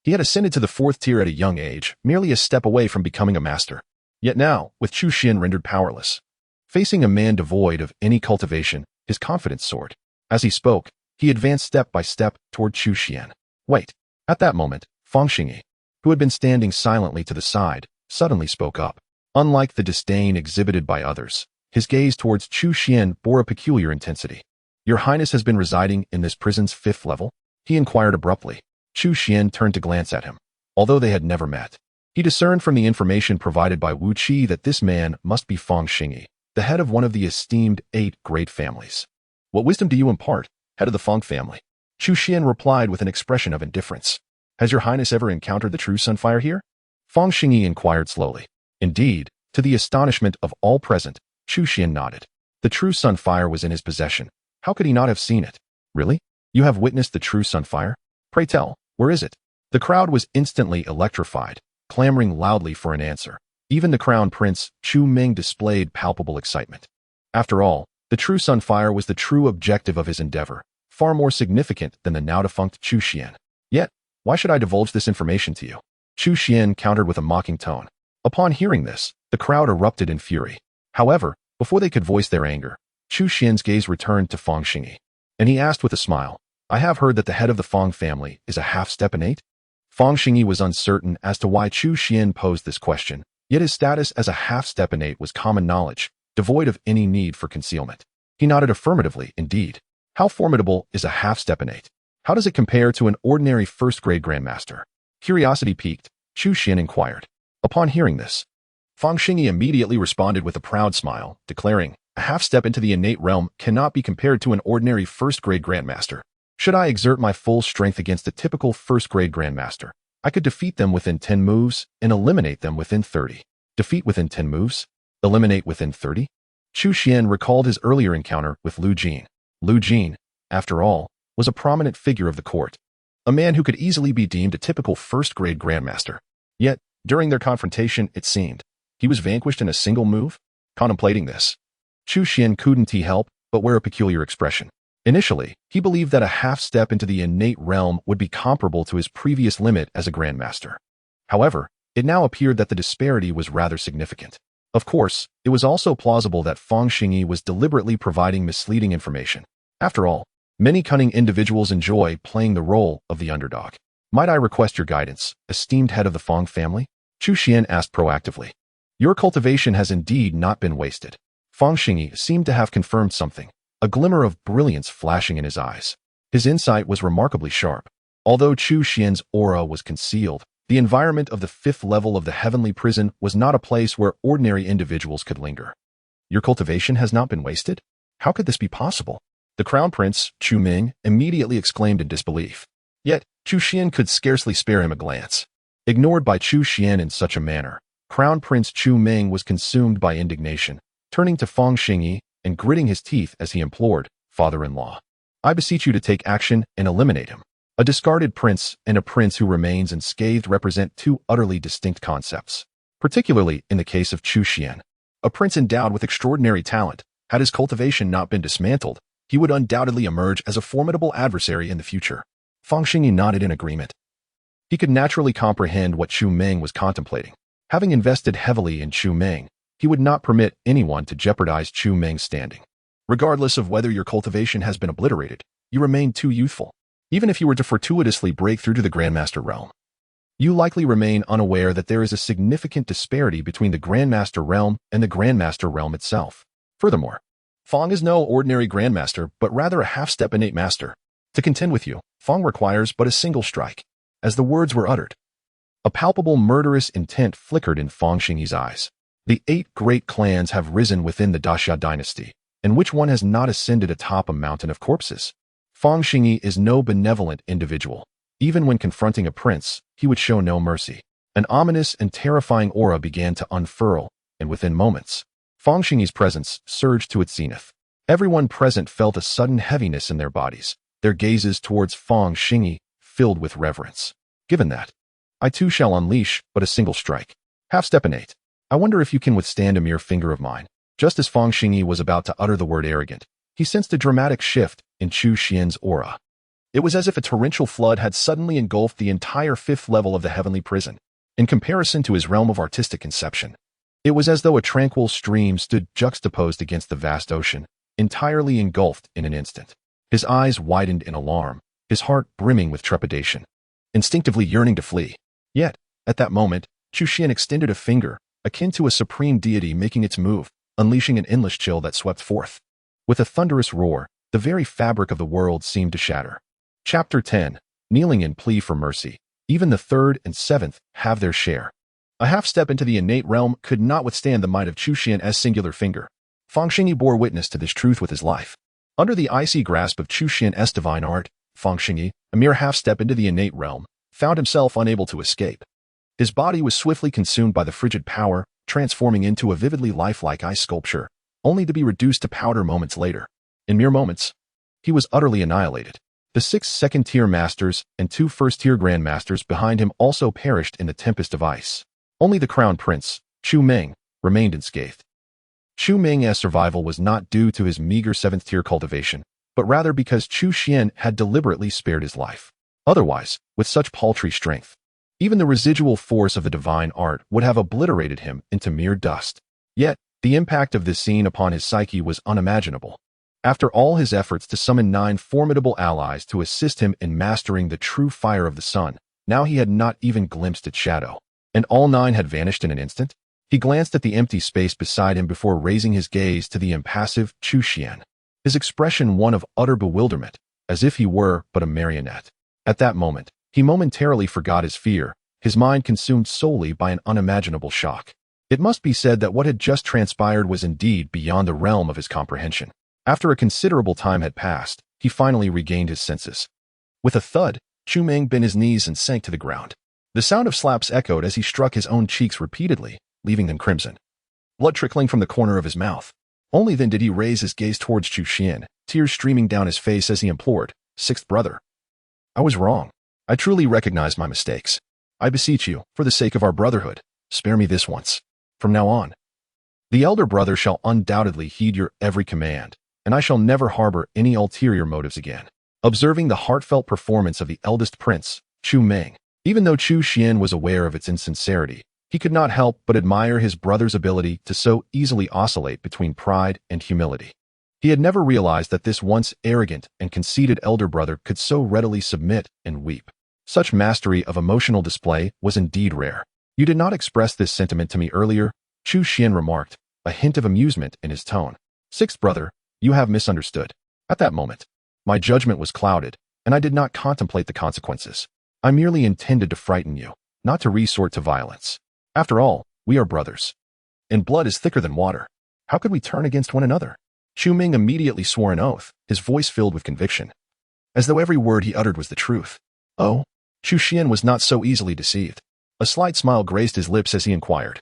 He had ascended to the 4th tier at a young age, merely a step away from becoming a master. Yet now, with Chu Xuan rendered powerless, facing a man devoid of any cultivation, his confidence soared. As he spoke, he advanced step by step toward Chu Xuan. Wait. At that moment, Fang Xingyi, who had been standing silently to the side, suddenly spoke up. Unlike the disdain exhibited by others, his gaze towards Chu Xuan bore a peculiar intensity. Your Highness has been residing in this prison's 5th level? He inquired abruptly. Chu Xuan turned to glance at him. Although they had never met, he discerned from the information provided by Wu Qi that this man must be Fang Xingyi, the head of one of the esteemed 8 great families. What wisdom do you impart, head of the Fang family? Chu Xuan replied with an expression of indifference. Has your Highness ever encountered the true Sunfire here? Fang Xingyi inquired slowly. Indeed, to the astonishment of all present, Chu Xuan nodded. The true Sunfire was in his possession. How could he not have seen it? Really? You have witnessed the true Sunfire? Pray tell, where is it? The crowd was instantly electrified, clamoring loudly for an answer. Even the crown prince, Chu Ming, displayed palpable excitement. After all, the true Sunfire was the true objective of his endeavor, far more significant than the now-defunct Chu Xuan. Yet, why should I divulge this information to you? Chu Xuan countered with a mocking tone. Upon hearing this, the crowd erupted in fury. However, before they could voice their anger, Chu Xuan's gaze returned to Fang Xingyi, and he asked with a smile, I have heard that the head of the Fang family is a half-stepanate? Fang Xingyi was uncertain as to why Chu Xuan posed this question, yet his status as a half-stepanate was common knowledge, devoid of any need for concealment. He nodded affirmatively, indeed. How formidable is a half-stepanate? How does it compare to an ordinary first-grade grandmaster? Curiosity piqued, Chu Xuan inquired. Upon hearing this, Fang Xingyi immediately responded with a proud smile, declaring, a half-step into the innate realm cannot be compared to an ordinary first-grade grandmaster. Should I exert my full strength against a typical first-grade grandmaster, I could defeat them within 10 moves and eliminate them within 30. Defeat within 10 moves? Eliminate within 30? Chu Xuan recalled his earlier encounter with Lu Jin. Lu Jin, after all, was a prominent figure of the court, a man who could easily be deemed a typical first-grade grandmaster. Yet, during their confrontation, it seemed, he was vanquished in a single move? Contemplating this, Chu Xuan couldn't help but wear a peculiar expression. Initially, he believed that a half-step into the innate realm would be comparable to his previous limit as a grandmaster. However, it now appeared that the disparity was rather significant. Of course, it was also plausible that Fang Xingyi was deliberately providing misleading information. After all, many cunning individuals enjoy playing the role of the underdog. Might I request your guidance, esteemed head of the Fang family? Chu Xuan asked proactively. Your cultivation has indeed not been wasted. Fang Xingyi seemed to have confirmed something, a glimmer of brilliance flashing in his eyes. His insight was remarkably sharp. Although Chu Xuan's aura was concealed, the environment of the 5th level of the heavenly prison was not a place where ordinary individuals could linger. Your cultivation has not been wasted? How could this be possible? The crown prince, Chu Ming, immediately exclaimed in disbelief. Yet, Chu Xuan could scarcely spare him a glance. Ignored by Chu Xuan in such a manner, Crown Prince Chu Ming was consumed by indignation, turning to Fang Xingyi and gritting his teeth as he implored, Father-in-law, I beseech you to take action and eliminate him. A discarded prince and a prince who remains unscathed represent two utterly distinct concepts, particularly in the case of Chu Xuan. A prince endowed with extraordinary talent, had his cultivation not been dismantled, he would undoubtedly emerge as a formidable adversary in the future. Fang Xingyi nodded in agreement. He could naturally comprehend what Chu Ming was contemplating. Having invested heavily in Chu Ming, he would not permit anyone to jeopardize Chu Ming's standing. Regardless of whether your cultivation has been obliterated, you remain too youthful. Even if you were to fortuitously break through to the Grandmaster realm, you likely remain unaware that there is a significant disparity between the Grandmaster realm and the Grandmaster realm itself. Furthermore, Fang is no ordinary Grandmaster, but rather a half-step innate master. To contend with you, Fang requires but a single strike. As the words were uttered, a palpable murderous intent flickered in Fang Xingyi's eyes. The 8 great clans have risen within the Xia Dynasty, and which one has not ascended atop a mountain of corpses? Fang Xingyi is no benevolent individual. Even when confronting a prince, he would show no mercy. An ominous and terrifying aura began to unfurl, and within moments, Fang Xingyi's presence surged to its zenith. Everyone present felt a sudden heaviness in their bodies, their gazes towards Fang Xingyi filled with reverence. Given that, I too shall unleash but a single strike. Half-step innate. I wonder if you can withstand a mere finger of mine. Just as Fang Xingyi was about to utter the word arrogant, he sensed a dramatic shift in Chu Xuan's aura. It was as if a torrential flood had suddenly engulfed the entire fifth level of the heavenly prison. In comparison to his realm of artistic conception, it was as though a tranquil stream stood juxtaposed against the vast ocean, entirely engulfed in an instant. His eyes widened in alarm, his heart brimming with trepidation, instinctively yearning to flee. Yet, at that moment, Chu Xuan extended a finger, akin to a supreme deity making its move, unleashing an endless chill that swept forth. With a thunderous roar, the very fabric of the world seemed to shatter. Chapter 10. Kneeling in plea for mercy. Even the third and seventh have their share. A half-step into the innate realm could not withstand the might of Chu Xuan's singular finger. Feng Xingyi bore witness to this truth with his life. Under the icy grasp of Chu Xuan's divine art, Feng Xingyi, a mere half-step into the innate realm, found himself unable to escape. His body was swiftly consumed by the frigid power, transforming into a vividly lifelike ice sculpture, only to be reduced to powder moments later. In mere moments, he was utterly annihilated. The 6 second-tier masters and 2 first-tier grandmasters behind him also perished in the tempest of ice. Only the crown prince, Chu Meng, remained unscathed. Chu Meng's survival was not due to his meager 7th-tier cultivation, but rather because Chu Xuan had deliberately spared his life. Otherwise, with such paltry strength, even the residual force of the divine art would have obliterated him into mere dust. Yet, the impact of this scene upon his psyche was unimaginable. After all his efforts to summon 9 formidable allies to assist him in mastering the true fire of the sun, now he had not even glimpsed its shadow. And all 9 had vanished in an instant? He glanced at the empty space beside him before raising his gaze to the impassive Chu Xuan, his expression one of utter bewilderment, as if he were but a marionette. At that moment, he momentarily forgot his fear, his mind consumed solely by an unimaginable shock. It must be said that what had just transpired was indeed beyond the realm of his comprehension. After a considerable time had passed, he finally regained his senses. With a thud, Chu Meng bent his knees and sank to the ground. The sound of slaps echoed as he struck his own cheeks repeatedly, leaving them crimson, blood trickling from the corner of his mouth. Only then did he raise his gaze towards Chu Xuan, tears streaming down his face as he implored, "Sixth brother, I was wrong. I truly recognize my mistakes. I beseech you, for the sake of our brotherhood, spare me this once. From now on, the elder brother shall undoubtedly heed your every command, and I shall never harbor any ulterior motives again." Observing the heartfelt performance of the eldest prince, Chu Meng, even though Chu Xuan was aware of its insincerity, he could not help but admire his brother's ability to so easily oscillate between pride and humility. He had never realized that this once arrogant and conceited elder brother could so readily submit and weep. Such mastery of emotional display was indeed rare. "You did not express this sentiment to me earlier," Chu Xuan remarked, a hint of amusement in his tone. "Sixth brother, you have misunderstood. At that moment, my judgment was clouded, and I did not contemplate the consequences. I merely intended to frighten you, not to resort to violence. After all, we are brothers, and blood is thicker than water. How could we turn against one another?" Chu Meng immediately swore an oath, his voice filled with conviction, as though every word he uttered was the truth. "Oh?" Chu Xuan was not so easily deceived. A slight smile graced his lips as he inquired,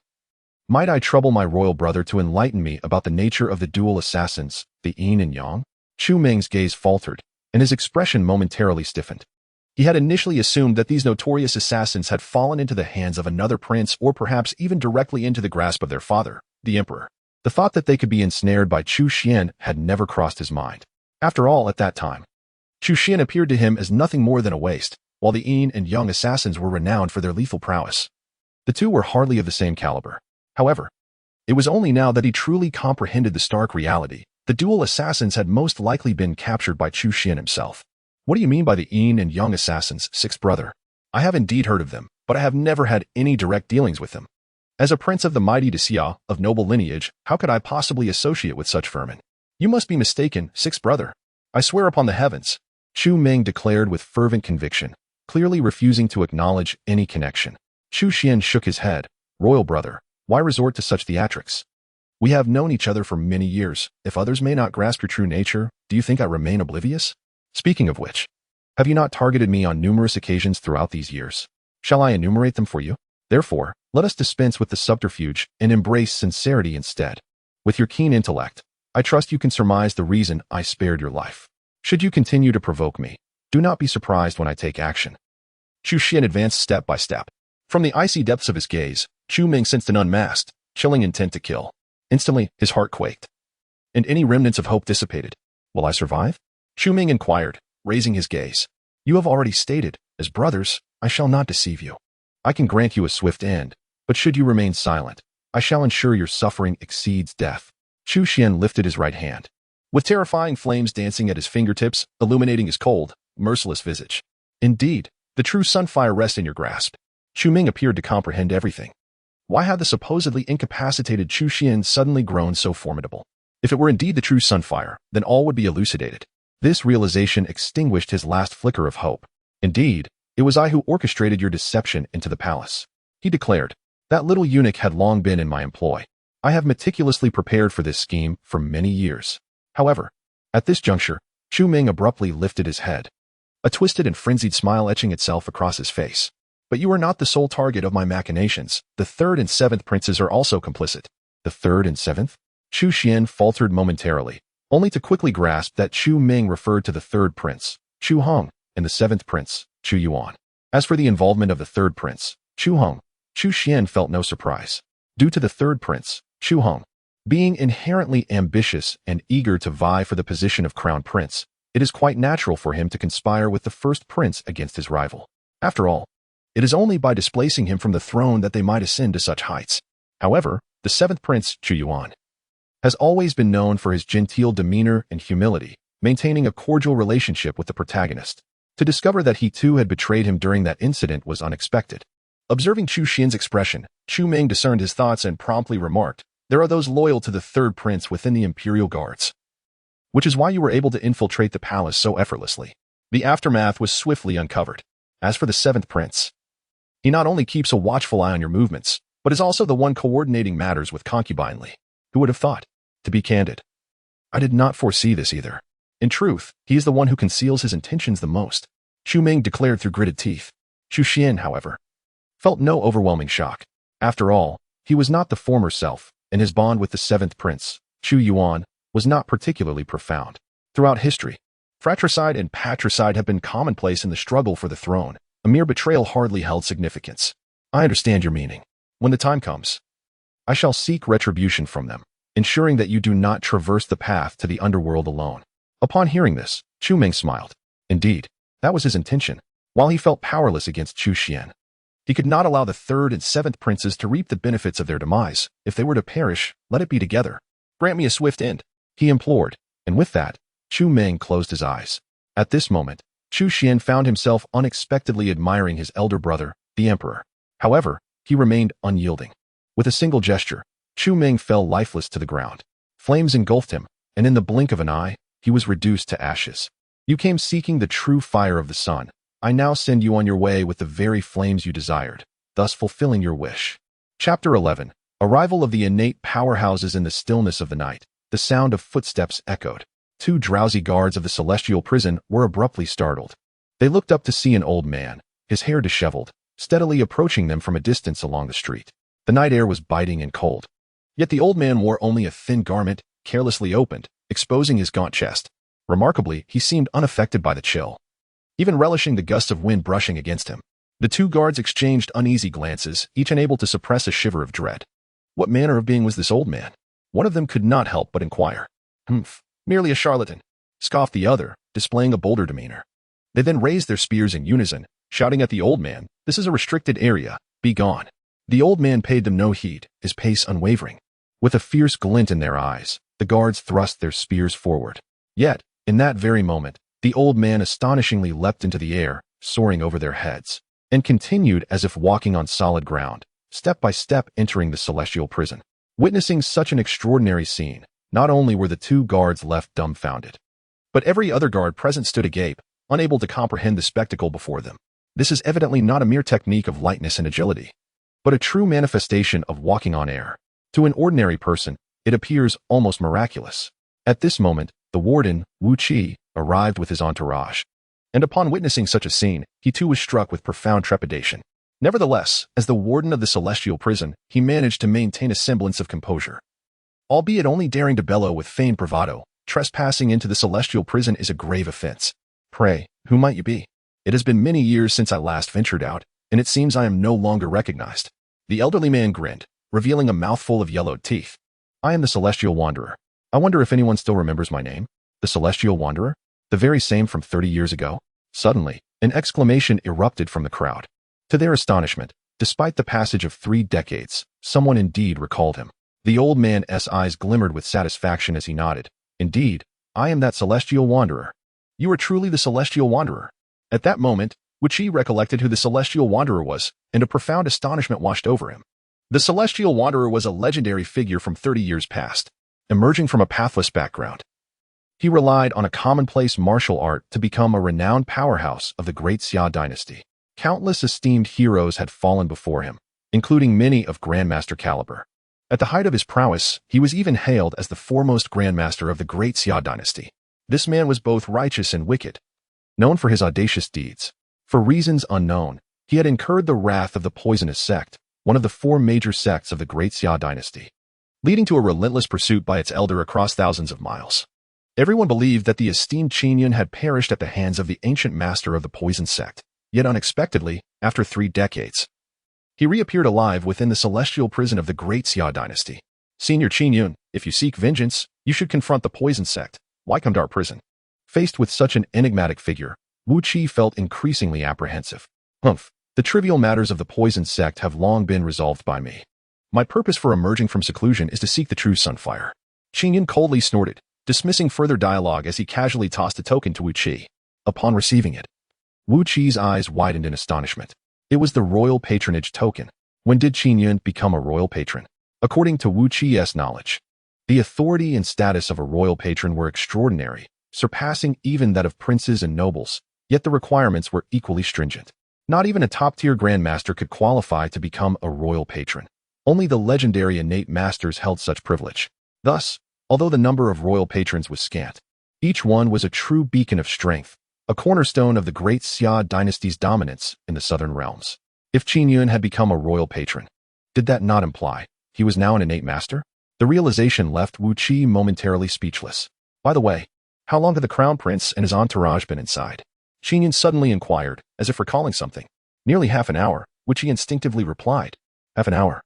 "Might I trouble my royal brother to enlighten me about the nature of the dual assassins, the yin and yang?" Chu Meng's gaze faltered, and his expression momentarily stiffened. He had initially assumed that these notorious assassins had fallen into the hands of another prince or perhaps even directly into the grasp of their father, the emperor. The thought that they could be ensnared by Chu Xuan had never crossed his mind. After all, at that time, Chu Xuan appeared to him as nothing more than a waste, while the yin and yang assassins were renowned for their lethal prowess. The two were hardly of the same caliber. However, it was only now that he truly comprehended the stark reality. The dual assassins had most likely been captured by Chu Xuan himself. "What do you mean by the yin and yang assassins, sixth brother? I have indeed heard of them, but I have never had any direct dealings with them. As a prince of the mighty Xia, of noble lineage, how could I possibly associate with such vermin?" "You must be mistaken, sixth brother. I swear upon the heavens," Chu Meng declared with fervent conviction, clearly refusing to acknowledge any connection. Chu Xuan shook his head. "Royal brother, why resort to such theatrics? We have known each other for many years. If others may not grasp your true nature, do you think I remain oblivious? Speaking of which, have you not targeted me on numerous occasions throughout these years? Shall I enumerate them for you? Therefore, let us dispense with the subterfuge and embrace sincerity instead. With your keen intellect, I trust you can surmise the reason I spared your life. Should you continue to provoke me, do not be surprised when I take action." Chu Xuan advanced step by step. From the icy depths of his gaze, Chu Meng sensed an unmasked, chilling intent to kill. Instantly, his heart quaked, and any remnants of hope dissipated. Will I survive? Chu Ming inquired, raising his gaze. You have already stated, as brothers, I shall not deceive you. I can grant you a swift end, but should you remain silent, I shall ensure your suffering exceeds death. Chu Xuan lifted his right hand, with terrifying flames dancing at his fingertips, illuminating his cold, merciless visage. Indeed, the true sunfire rests in your grasp. Chu Ming appeared to comprehend everything. Why had the supposedly incapacitated Chu Xuan suddenly grown so formidable? If it were indeed the true sunfire, then all would be elucidated. This realization extinguished his last flicker of hope. Indeed, it was I who orchestrated your deception into the palace. He declared, that little eunuch had long been in my employ. I have meticulously prepared for this scheme for many years. However, at this juncture, Chu Ming abruptly lifted his head, a twisted and frenzied smile etching itself across his face. But you are not the sole target of my machinations. The third and seventh princes are also complicit. The third and seventh? Chu Xuan faltered momentarily, only to quickly grasp that Chu Ming referred to the third prince, Chu Hong, and the seventh prince, Chu Yuan. As for the involvement of the third prince, Chu Hong, Chu Xuan felt no surprise. Due to the third prince, Chu Hong, being inherently ambitious and eager to vie for the position of crown prince, it is quite natural for him to conspire with the first prince against his rival. After all, it is only by displacing him from the throne that they might ascend to such heights. However, the seventh prince, Chu Yuan, has always been known for his genteel demeanor and humility, maintaining a cordial relationship with the protagonist. To discover that he too had betrayed him during that incident was unexpected. Observing Chu Xuan's expression, Chu Ming discerned his thoughts and promptly remarked, there are those loyal to the third prince within the imperial guards, which is why you were able to infiltrate the palace so effortlessly. The aftermath was swiftly uncovered. As for the seventh prince, he not only keeps a watchful eye on your movements, but is also the one coordinating matters with concubine Li. Who would have thought? To be candid, I did not foresee this either. In truth, he is the one who conceals his intentions the most, Chu Ming declared through gritted teeth. Chu Xuan, however, felt no overwhelming shock. After all, he was not the former self, and his bond with the seventh prince, Chu Yuan, was not particularly profound. Throughout history, fratricide and patricide have been commonplace in the struggle for the throne. A mere betrayal hardly held significance. I understand your meaning. When the time comes, I shall seek retribution from them, ensuring that you do not traverse the path to the underworld alone. Upon hearing this, Chu Ming smiled. Indeed, that was his intention. While he felt powerless against Chu Xuan, he could not allow the third and seventh princes to reap the benefits of their demise. If they were to perish, let it be together. Grant me a swift end, he implored, and with that, Chu Ming closed his eyes. At this moment, Chu Xuan found himself unexpectedly admiring his elder brother, the emperor. However, he remained unyielding. With a single gesture, Chu Ming fell lifeless to the ground. Flames engulfed him, and in the blink of an eye, he was reduced to ashes. You came seeking the true fire of the sun. I now send you on your way with the very flames you desired, thus fulfilling your wish. Chapter 11. Arrival of the innate powerhouses in the stillness of the night. The sound of footsteps echoed. Two drowsy guards of the celestial prison were abruptly startled. They looked up to see an old man, his hair disheveled, steadily approaching them from a distance along the street. The night air was biting and cold. Yet the old man wore only a thin garment, carelessly opened, exposing his gaunt chest. Remarkably, he seemed unaffected by the chill, even relishing the gusts of wind brushing against him. The two guards exchanged uneasy glances, each unable to suppress a shiver of dread. What manner of being was this old man? One of them could not help but inquire. Merely a charlatan, scoffed the other, displaying a bolder demeanor. They then raised their spears in unison, shouting at the old man, this is a restricted area, be gone. The old man paid them no heed, his pace unwavering. With a fierce glint in their eyes, the guards thrust their spears forward. Yet, in that very moment, the old man astonishingly leapt into the air, soaring over their heads, and continued as if walking on solid ground, step by step entering the celestial prison. Witnessing such an extraordinary scene, not only were the two guards left dumbfounded, but every other guard present stood agape, unable to comprehend the spectacle before them. This is evidently not a mere technique of lightness and agility, but a true manifestation of walking on air. To an ordinary person, it appears almost miraculous. At this moment, the warden, Wu Qi, arrived with his entourage, and upon witnessing such a scene, he too was struck with profound trepidation. Nevertheless, as the warden of the celestial prison, he managed to maintain a semblance of composure. Albeit only daring to bellow with feigned bravado, trespassing into the celestial prison is a grave offense. Pray, who might you be? It has been many years since I last ventured out, and it seems I am no longer recognized. The elderly man grinned, revealing a mouthful of yellowed teeth. I am the celestial wanderer. I wonder if anyone still remembers my name? The celestial wanderer? The very same from 30 years ago? Suddenly, an exclamation erupted from the crowd. To their astonishment, despite the passage of 3 decades, someone indeed recalled him. The old man's eyes glimmered with satisfaction as he nodded. Indeed, I am that celestial wanderer. You are truly the celestial wanderer. At that moment, Wu Qi recollected who the celestial wanderer was, and a profound astonishment washed over him. The celestial wanderer was a legendary figure from 30 years past, emerging from a pathless background. He relied on a commonplace martial art to become a renowned powerhouse of the Great Xia Dynasty. Countless esteemed heroes had fallen before him, including many of Grandmaster caliber. At the height of his prowess, he was even hailed as the foremost Grandmaster of the Great Xia Dynasty. This man was both righteous and wicked, known for his audacious deeds. For reasons unknown, he had incurred the wrath of the poisonous sect, one of the 4 major sects of the Great Xia Dynasty, leading to a relentless pursuit by its elder across thousands of miles. Everyone believed that the esteemed Qin had perished at the hands of the ancient master of the poison sect, yet unexpectedly, after 3 decades, he reappeared alive within the celestial prison of the Great Xia Dynasty. Senior Qin, if you seek vengeance, you should confront the poison sect. Why come to our prison? Faced with such an enigmatic figure, Wu Qi felt increasingly apprehensive. Humph, the trivial matters of the poison sect have long been resolved by me. My purpose for emerging from seclusion is to seek the true sunfire. Qin coldly snorted, dismissing further dialogue as he casually tossed a token to Wu Qi. Upon receiving it, Wu Qi's eyes widened in astonishment. It was the royal patronage token. When did Qin become a royal patron? According to Wu Qi's knowledge, the authority and status of a royal patron were extraordinary, surpassing even that of princes and nobles, yet the requirements were equally stringent. Not even a top-tier grandmaster could qualify to become a royal patron. Only the legendary innate masters held such privilege. Thus, although the number of royal patrons was scant, each one was a true beacon of strength, a cornerstone of the Great Xia Dynasty's dominance in the southern realms. If Qin had become a royal patron, did that not imply he was now an innate master? The realization left Wu Qi momentarily speechless. By the way, how long had the crown prince and his entourage been inside? Qin suddenly inquired, as if recalling something. Nearly half an hour, which he instinctively replied. Half an hour.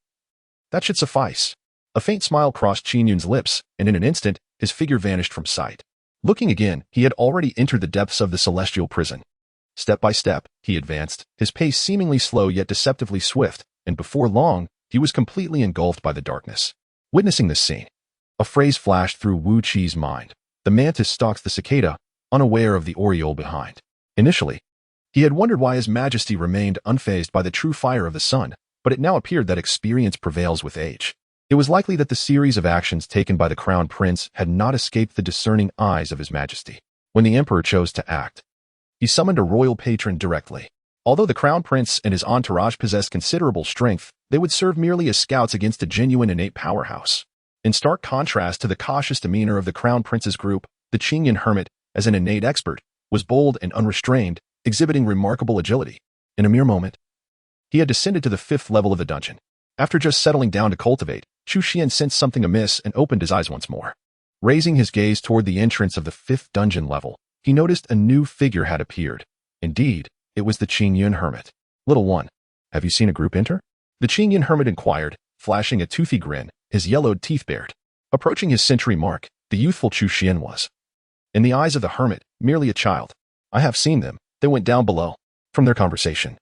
That should suffice. A faint smile crossed Qin's lips, and in an instant, his figure vanished from sight. Looking again, he had already entered the depths of the celestial prison. Step by step, he advanced, his pace seemingly slow yet deceptively swift, and before long, he was completely engulfed by the darkness. Witnessing this scene, a phrase flashed through Wu Qi's mind. The mantis stalks the cicada, unaware of the aureole behind. Initially, he had wondered why His Majesty remained unfazed by the true fire of the sun, but it now appeared that experience prevails with age. It was likely that the series of actions taken by the crown prince had not escaped the discerning eyes of His Majesty. When the emperor chose to act, he summoned a royal patron directly. Although the crown prince and his entourage possessed considerable strength, they would serve merely as scouts against a genuine innate powerhouse. In stark contrast to the cautious demeanor of the crown prince's group, the Qin hermit, as an innate expert, was bold and unrestrained, exhibiting remarkable agility. In a mere moment, he had descended to the 5th level of the dungeon. After just settling down to cultivate, Chu Xuan sensed something amiss and opened his eyes once more. Raising his gaze toward the entrance of the 5th dungeon level, he noticed a new figure had appeared. Indeed, it was the Qin hermit. Little one, have you seen a group enter? The Qin hermit inquired, flashing a toothy grin, his yellowed teeth bared. Approaching his century mark, the youthful Chu Xuan was, in the eyes of the hermit, merely a child. I have seen them. They went down below. From their conversation,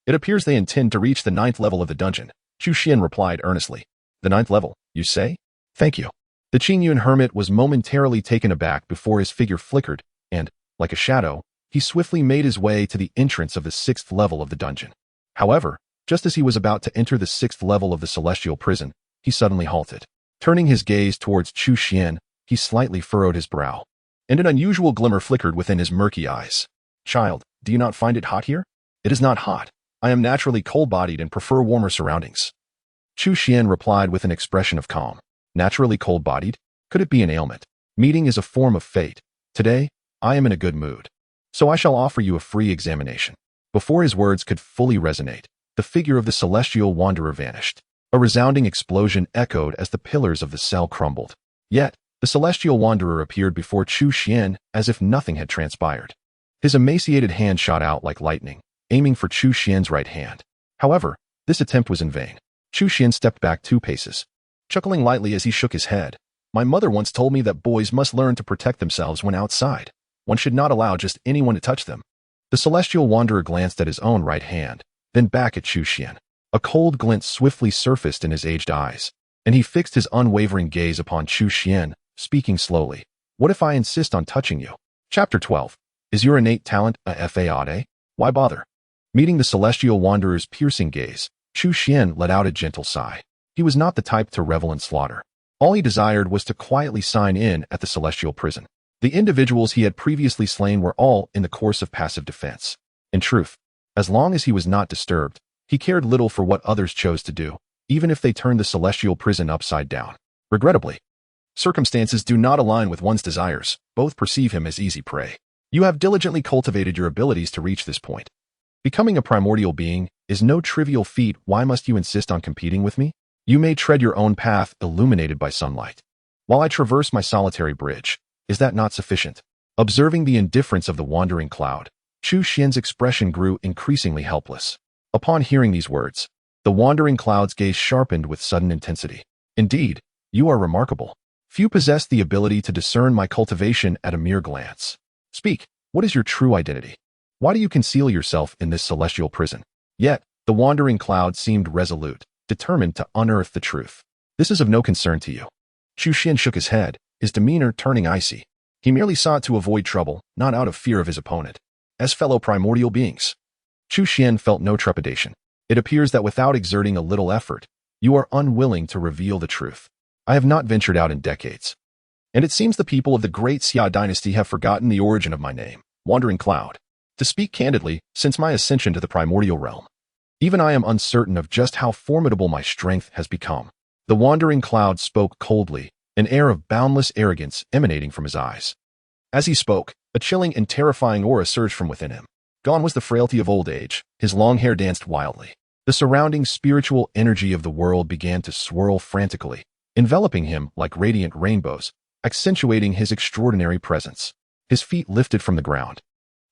it appears they intend to reach the 9th level of the dungeon. Chu Xuan replied earnestly. The 9th level, you say? Thank you. The Qin hermit was momentarily taken aback before his figure flickered, and, like a shadow, he swiftly made his way to the entrance of the 6th level of the dungeon. However, just as he was about to enter the 6th level of the celestial prison, he suddenly halted. Turning his gaze towards Chu Xuan, he slightly furrowed his brow, and an unusual glimmer flickered within his murky eyes. Child, do you not find it hot here? It is not hot. I am naturally cold-bodied and prefer warmer surroundings. Chu Xuan replied with an expression of calm. Naturally cold-bodied? Could it be an ailment? Meeting is a form of fate. Today, I am in a good mood, so I shall offer you a free examination. Before his words could fully resonate, the figure of the celestial wanderer vanished. A resounding explosion echoed as the pillars of the cell crumbled. Yet, the celestial wanderer appeared before Chu Xuan as if nothing had transpired. His emaciated hand shot out like lightning, aiming for Chu Xuan's right hand. However, this attempt was in vain. Chu Xuan stepped back 2 paces, chuckling lightly as he shook his head. My mother once told me that boys must learn to protect themselves when outside. One should not allow just anyone to touch them. The celestial wanderer glanced at his own right hand, then back at Chu Xuan. A cold glint swiftly surfaced in his aged eyes, and he fixed his unwavering gaze upon Chu Xuan, speaking slowly. What if I insist on touching you? Chapter 12. Is your innate talent a fade? Why bother? Meeting the celestial wanderer's piercing gaze, Chu Xuan let out a gentle sigh. He was not the type to revel in slaughter. All he desired was to quietly sign in at the celestial prison. The individuals he had previously slain were all in the course of passive defense. In truth, as long as he was not disturbed, he cared little for what others chose to do, even if they turned the celestial prison upside down. Regrettably, circumstances do not align with one's desires. Both perceive him as easy prey. You have diligently cultivated your abilities to reach this point. Becoming a primordial being is no trivial feat. Why must you insist on competing with me? You may tread your own path illuminated by sunlight, while I traverse my solitary bridge. Is that not sufficient? Observing the indifference of the wandering cloud, Chu Xuan's expression grew increasingly helpless. Upon hearing these words, the wandering cloud's gaze sharpened with sudden intensity. Indeed, you are remarkable. Few possess the ability to discern my cultivation at a mere glance. Speak, what is your true identity? Why do you conceal yourself in this celestial prison? Yet, the wandering cloud seemed resolute, determined to unearth the truth. This is of no concern to you. Chu Xuan shook his head, his demeanor turning icy. He merely sought to avoid trouble, not out of fear of his opponent. As fellow primordial beings, Chu Xuan felt no trepidation. It appears that without exerting a little effort, you are unwilling to reveal the truth. I have not ventured out in decades, and it seems the people of the Great Xia Dynasty have forgotten the origin of my name, Wandering Cloud. To speak candidly, since my ascension to the primordial realm, even I am uncertain of just how formidable my strength has become. The Wandering Cloud spoke coldly, an air of boundless arrogance emanating from his eyes. As he spoke, a chilling and terrifying aura surged from within him. Gone was the frailty of old age. His long hair danced wildly. The surrounding spiritual energy of the world began to swirl frantically, enveloping him like radiant rainbows, accentuating his extraordinary presence. His feet lifted from the ground,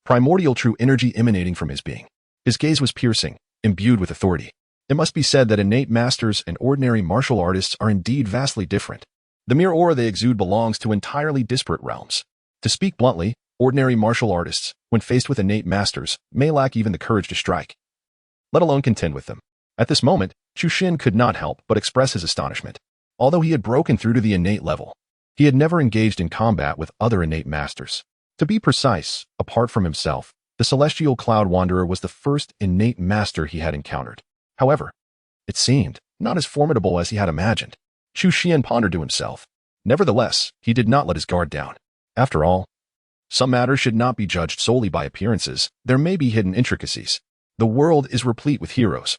primordial true energy emanating from his being. His gaze was piercing, imbued with authority. It must be said that innate masters and ordinary martial artists are indeed vastly different. The mere aura they exude belongs to entirely disparate realms. To speak bluntly, ordinary martial artists, when faced with innate masters, may lack even the courage to strike, let alone contend with them. At this moment, Chu Xuan could not help but express his astonishment. Although he had broken through to the innate level, he had never engaged in combat with other innate masters. To be precise, apart from himself, the celestial cloud wanderer was the first innate master he had encountered. However, it seemed not as formidable as he had imagined. Chu Xuan pondered to himself. Nevertheless, he did not let his guard down. After all, some matters should not be judged solely by appearances. There may be hidden intricacies. The world is replete with heroes.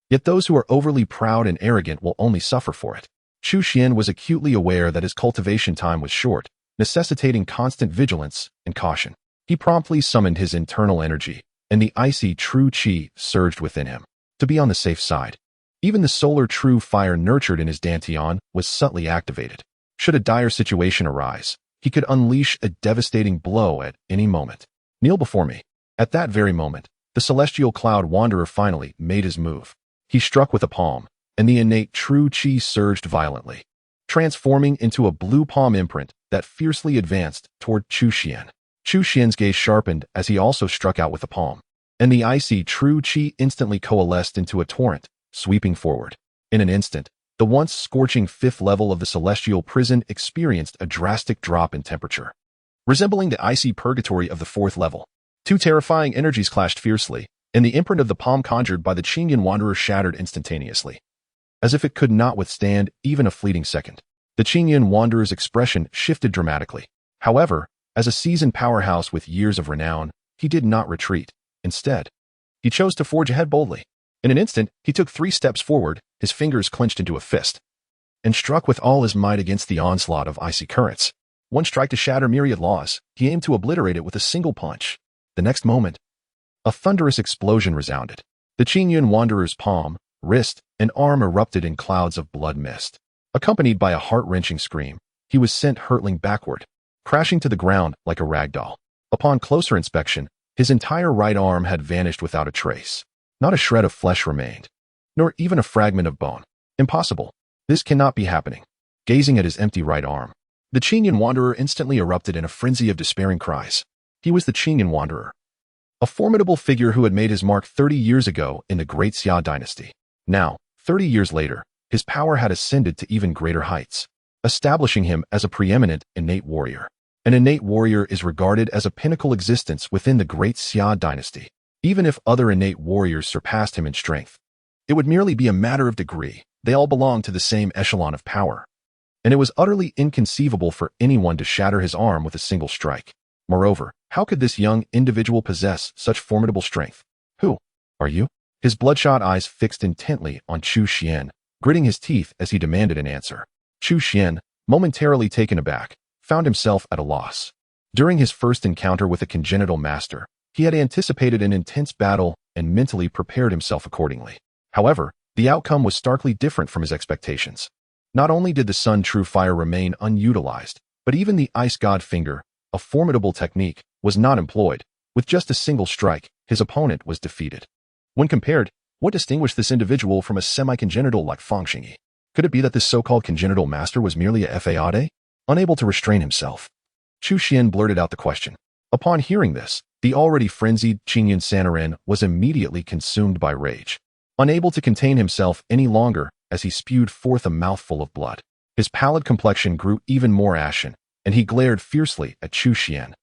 Yet those who are overly proud and arrogant will only suffer for it. Chu Xuan was acutely aware that his cultivation time was short, necessitating constant vigilance and caution. He promptly summoned his internal energy, and the icy true qi surged within him. To be on the safe side, even the solar true fire nurtured in his dantian was subtly activated. Should a dire situation arise, he could unleash a devastating blow at any moment. Kneel before me. At that very moment, the celestial cloud wanderer finally made his move. He struck with a palm, and the innate true qi surged violently, transforming into a blue palm imprint that fiercely advanced toward Chu Xuan. Chu Xuan's gaze sharpened as he also struck out with the palm, and the icy true qi instantly coalesced into a torrent, sweeping forward. In an instant, the once scorching fifth level of the celestial prison experienced a drastic drop in temperature, resembling the icy purgatory of the fourth level. Two terrifying energies clashed fiercely, and the imprint of the palm conjured by the Qingyan wanderer shattered instantaneously, as if it could not withstand even a fleeting second. The Qingyan wanderer's expression shifted dramatically. However, as a seasoned powerhouse with years of renown, he did not retreat. Instead, he chose to forge ahead boldly. In an instant, he took 3 steps forward, his fingers clenched into a fist, and struck with all his might against the onslaught of icy currents. One strike to shatter myriad laws, he aimed to obliterate it with a single punch. The next moment, a thunderous explosion resounded. The Qingyan wanderer's palm, wrist, and arm erupted in clouds of blood mist. Accompanied by a heart-wrenching scream, he was sent hurtling backward, crashing to the ground like a rag doll. Upon closer inspection, his entire right arm had vanished without a trace. Not a shred of flesh remained, nor even a fragment of bone. Impossible. This cannot be happening. gazing at his empty right arm. The Qingyun Wanderer instantly erupted in a frenzy of despairing cries. He was the Qingyun Wanderer, a formidable figure who had made his mark 30 years ago in the Great Xia Dynasty. Now, 30 years later, his power had ascended to even greater heights, establishing him as a preeminent innate warrior. An innate warrior is regarded as a pinnacle existence within the Great Xia Dynasty. Even if other innate warriors surpassed him in strength, it would merely be a matter of degree. They all belonged to the same echelon of power, and it was utterly inconceivable for anyone to shatter his arm with a single strike. Moreover, how could this young individual possess such formidable strength? Who are you? His bloodshot eyes fixed intently on Chu Xuan, gritting his teeth as he demanded an answer. Chu Xuan, momentarily taken aback, found himself at a loss. During his first encounter with a congenital master, he had anticipated an intense battle and mentally prepared himself accordingly. However, the outcome was starkly different from his expectations. Not only did the Sun True Fire remain unutilized, but even the Ice God Finger, a formidable technique, was not employed. With just a single strike, his opponent was defeated. When compared, what distinguished this individual from a semi-congenital like Fang Xingyi? Could it be that this so-called congenital master was merely a fade? Unable to restrain himself, Chu Xuan blurted out the question. Upon hearing this, the already frenzied Qingyun Sanren was immediately consumed by rage. Unable to contain himself any longer as he spewed forth a mouthful of blood, his pallid complexion grew even more ashen, and he glared fiercely at Chu Xuan,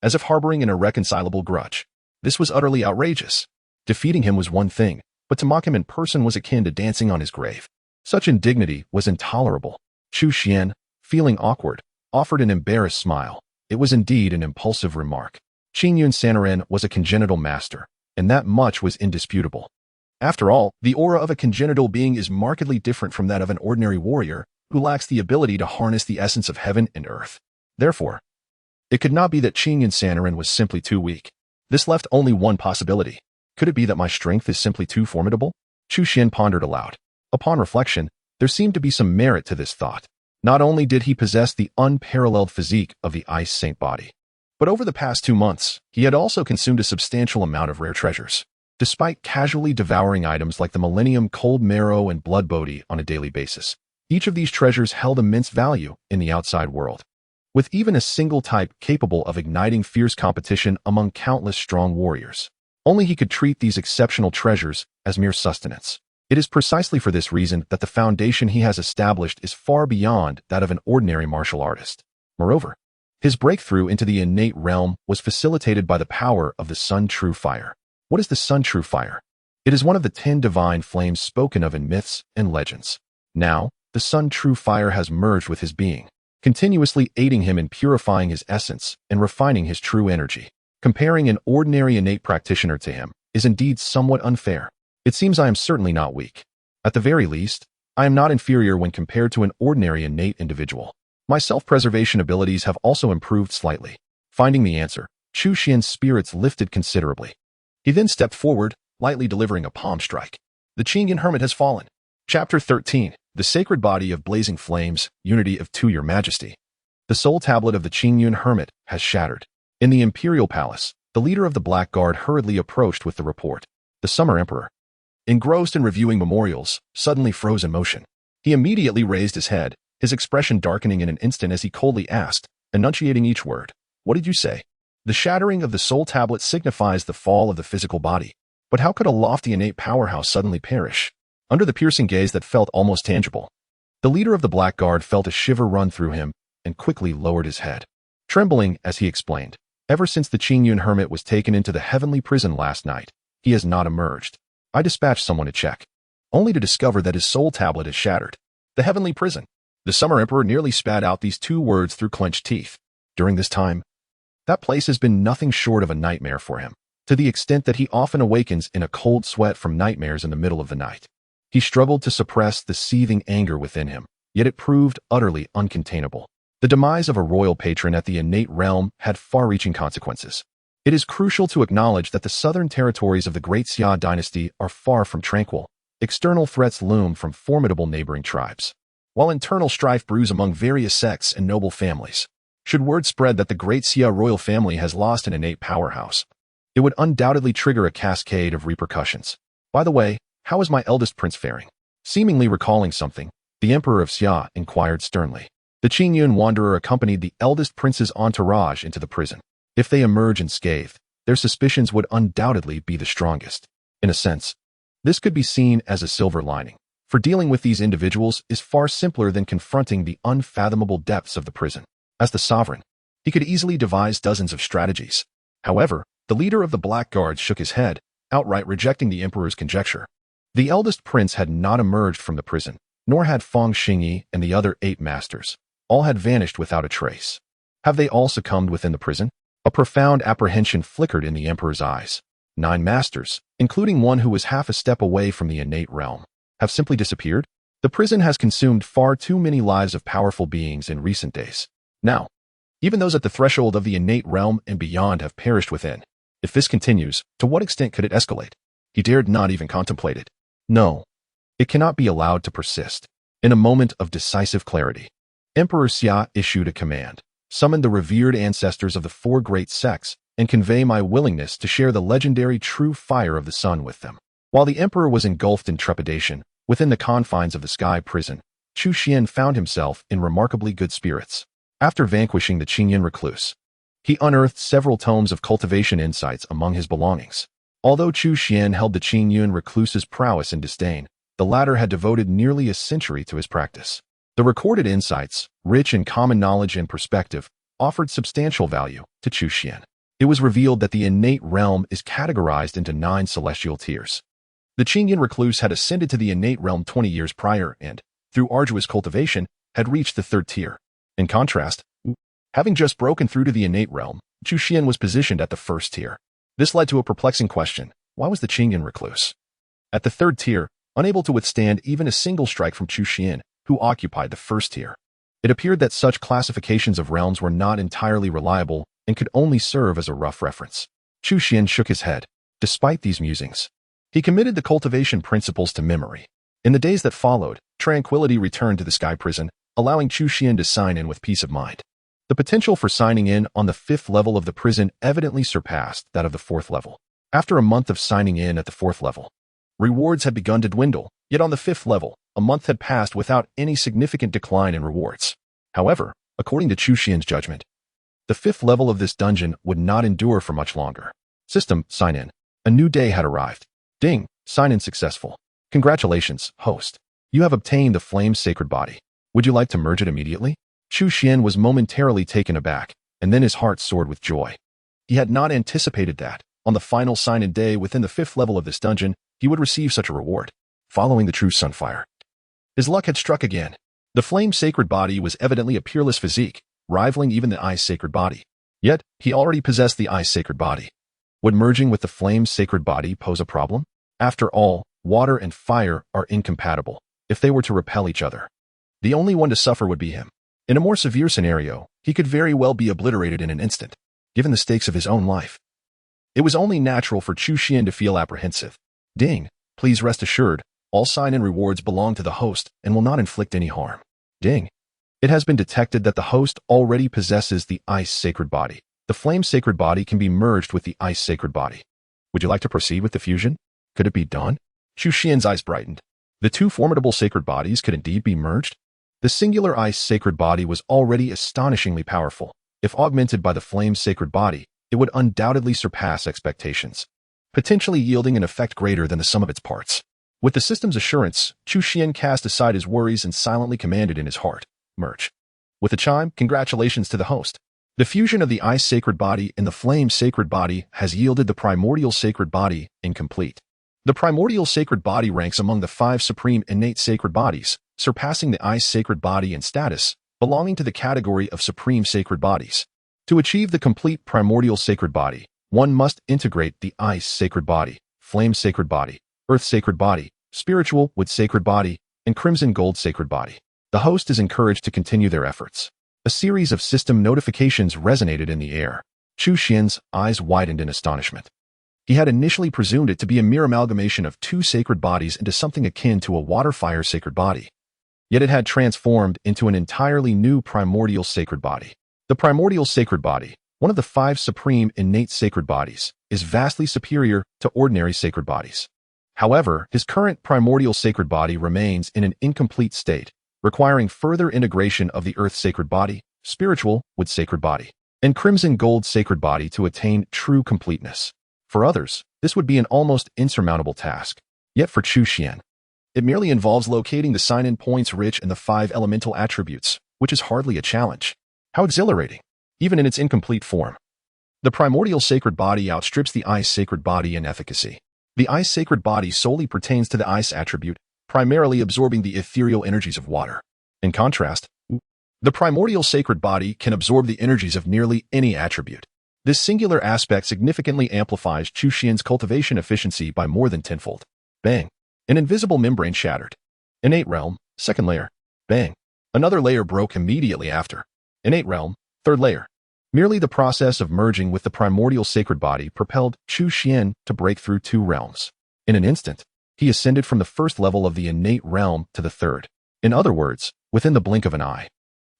as if harboring an irreconcilable grudge. This was utterly outrageous. Defeating him was one thing, but to mock him in person was akin to dancing on his grave. Such indignity was intolerable. Chu Xuan, feeling awkward, offered an embarrassed smile. It was indeed an impulsive remark. Qingyun Sanren was a congenital master, and that much was indisputable. After all, the aura of a congenital being is markedly different from that of an ordinary warrior who lacks the ability to harness the essence of heaven and earth. Therefore, it could not be that Qingyun Sanren was simply too weak. This left only one possibility. Could it be that my strength is simply too formidable? Chu Xuan pondered aloud. Upon reflection, there seemed to be some merit to this thought. Not only did he possess the unparalleled physique of the Ice Saint body, but over the past 2 months, he had also consumed a substantial amount of rare treasures. Despite casually devouring items like the Millennium Cold Marrow and Blood Bodhi on a daily basis, each of these treasures held immense value in the outside world, with even a single type capable of igniting fierce competition among countless strong warriors. Only he could treat these exceptional treasures as mere sustenance. It is precisely for this reason that the foundation he has established is far beyond that of an ordinary martial artist. Moreover, his breakthrough into the innate realm was facilitated by the power of the Sun True Fire. What is the Sun True Fire? It is one of the 10 divine flames spoken of in myths and legends. Now, the Sun True Fire has merged with his being, continuously aiding him in purifying his essence and refining his true energy. Comparing an ordinary innate practitioner to him is indeed somewhat unfair. It seems I am certainly not weak. At the very least, I am not inferior when compared to an ordinary innate individual. My self-preservation abilities have also improved slightly. Finding the answer, Chu Xuan's spirits lifted considerably. He then stepped forward, lightly delivering a palm strike. The Qingyun Hermit has fallen. Chapter 13. The Sacred Body of Blazing Flames, Unity of Two Your Majesty. The soul tablet of the Qingyun Hermit has shattered. In the Imperial Palace, the leader of the Black Guard hurriedly approached with the report. The Summer Emperor, engrossed in reviewing memorials, suddenly froze in motion. He immediately raised his head, his expression darkening in an instant as he coldly asked, enunciating each word. What did you say? The shattering of the soul tablet signifies the fall of the physical body. But how could a lofty innate powerhouse suddenly perish? Under the piercing gaze that felt almost tangible, the leader of the Black Guard felt a shiver run through him and quickly lowered his head, trembling as he explained. Ever since the Qingyun Hermit was taken into the heavenly prison last night, he has not emerged. I dispatched someone to check, only to discover that his soul tablet is shattered. The heavenly prison. The Summer Emperor nearly spat out these 2 words through clenched teeth. During this time, that place has been nothing short of a nightmare for him, to the extent that he often awakens in a cold sweat from nightmares in the middle of the night. He struggled to suppress the seething anger within him, yet it proved utterly uncontainable. The demise of a royal patron at the innate realm had far-reaching consequences. It is crucial to acknowledge that the southern territories of the Great Xia Dynasty are far from tranquil. External threats loom from formidable neighboring tribes, while internal strife brews among various sects and noble families. Should word spread that the Great Xia royal family has lost an innate powerhouse, it would undoubtedly trigger a cascade of repercussions. By the way, how is my eldest prince faring? Seemingly recalling something, The Emperor of Xia inquired sternly. The Qingyun wanderer accompanied the eldest prince's entourage into the prison. If they emerge unscathed, their suspicions would undoubtedly be the strongest. In a sense, this could be seen as a silver lining, for dealing with these individuals is far simpler than confronting the unfathomable depths of the prison. As the sovereign, he could easily devise dozens of strategies. However, the leader of the Black Guards shook his head, outright rejecting the emperor's conjecture. The eldest prince had not emerged from the prison, nor had Feng Xingyi and the other 8 masters. All had vanished without a trace. Have they all succumbed within the prison? A profound apprehension flickered in the emperor's eyes. 9 masters, including one who was half a step away from the innate realm, have simply disappeared? The prison has consumed far too many lives of powerful beings in recent days. Now, even those at the threshold of the innate realm and beyond have perished within. If this continues, to what extent could it escalate? He dared not even contemplate it. No, it cannot be allowed to persist. In a moment of decisive clarity, Emperor Xia issued a command. Summon the revered ancestors of the 4 great sects and convey my willingness to share the legendary true fire of the sun with them. While the emperor was engulfed in trepidation, within the confines of the sky prison, Chu Xuan found himself in remarkably good spirits. After vanquishing the Qingyun recluse, he unearthed several tomes of cultivation insights among his belongings. Although Chu Xuan held the Qingyun recluse's prowess in disdain, the latter had devoted nearly a century to his practice. The recorded insights, rich in common knowledge and perspective, offered substantial value to Chu Xuan. It was revealed that the innate realm is categorized into 9 celestial tiers. The Qingyun recluse had ascended to the innate realm 20 years prior and, through arduous cultivation, had reached the 3rd tier. In contrast, having just broken through to the innate realm, Chu Xuan was positioned at the 1st tier. This led to a perplexing question. Why was the Qingyun recluse at the 3rd tier, unable to withstand even a single strike from Chu Xuan, who occupied the 1st tier? It appeared that such classifications of realms were not entirely reliable and could only serve as a rough reference. Chu Xuan shook his head. Despite these musings, he committed the cultivation principles to memory. In the days that followed, tranquility returned to the sky prison, allowing Chu Xuan to sign in with peace of mind. The potential for signing in on the 5th level of the prison evidently surpassed that of the 4th level. After a month of signing in at the 4th level, rewards had begun to dwindle, yet on the 5th level, a month had passed without any significant decline in rewards. However, according to Chu Xuan's judgment, the 5th level of this dungeon would not endure for much longer. System, sign in. A new day had arrived. Ding, sign in successful. Congratulations, host. You have obtained the Flame's sacred body. Would you like to merge it immediately? Chu Xuan was momentarily taken aback, and then his heart soared with joy. He had not anticipated that, on the final sign-in day within the 5th level of this dungeon, he would receive such a reward. Following the true sunfire, his luck had struck again. The Flame's sacred body was evidently a peerless physique, rivaling even the Ice sacred body. Yet, he already possessed the Ice sacred body. Would merging with the Flame's sacred body pose a problem? After all, water and fire are incompatible. If they were to repel each other, the only one to suffer would be him. In a more severe scenario, he could very well be obliterated in an instant, given the stakes of his own life. It was only natural for Chu Xuan to feel apprehensive. Ding, please rest assured, all sign-in rewards belong to the host and will not inflict any harm. Ding. It has been detected that the host already possesses the Ice sacred body. The Flame sacred body can be merged with the Ice sacred body. Would you like to proceed with the fusion? Could it be done? Chu Xuan's eyes brightened. The 2 formidable sacred bodies could indeed be merged. The singular Ice sacred body was already astonishingly powerful. If augmented by the Flame sacred body, it would undoubtedly surpass expectations, potentially yielding an effect greater than the sum of its parts. With the system's assurance, Chu Xuan cast aside his worries and silently commanded in his heart, merge. With a chime, congratulations to the host. The fusion of the Ice sacred body and the Flame sacred body has yielded the primordial sacred body incomplete. The primordial sacred body ranks among the 5 supreme innate sacred bodies, surpassing the Ice sacred body in status, belonging to the category of supreme sacred bodies. To achieve the complete primordial sacred body, one must integrate the Ice sacred body, Flame sacred body, Earth sacred body, Spiritual Wood sacred body, and Crimson Gold sacred body. The host is encouraged to continue their efforts. A series of system notifications resonated in the air. Chu Xuan's eyes widened in astonishment. He had initially presumed it to be a mere amalgamation of 2 sacred bodies into something akin to a water-fire sacred body. Yet it had transformed into an entirely new primordial sacred body. The primordial sacred body, one of the 5 supreme innate sacred bodies, is vastly superior to ordinary sacred bodies. However, his current primordial sacred body remains in an incomplete state, requiring further integration of the earth's sacred body, spiritual with sacred body, and crimson gold sacred body to attain true completeness. For others, this would be an almost insurmountable task. Yet for Chu Xuan, it merely involves locating the sign-in points rich in the 5 elemental attributes, which is hardly a challenge. How exhilarating, even in its incomplete form. The primordial sacred body outstrips the ice sacred body in efficacy. The ice sacred body solely pertains to the ice attribute, primarily absorbing the ethereal energies of water. In contrast, the primordial sacred body can absorb the energies of nearly any attribute. This singular aspect significantly amplifies Chu Xuan's cultivation efficiency by more than tenfold. Bang. An invisible membrane shattered. Innate realm, second layer. Bang. Another layer broke immediately after. Innate realm, third layer. Merely the process of merging with the primordial sacred body propelled Chu Xuan to break through 2 realms. In an instant, he ascended from the first level of the innate realm to the third. In other words, within the blink of an eye.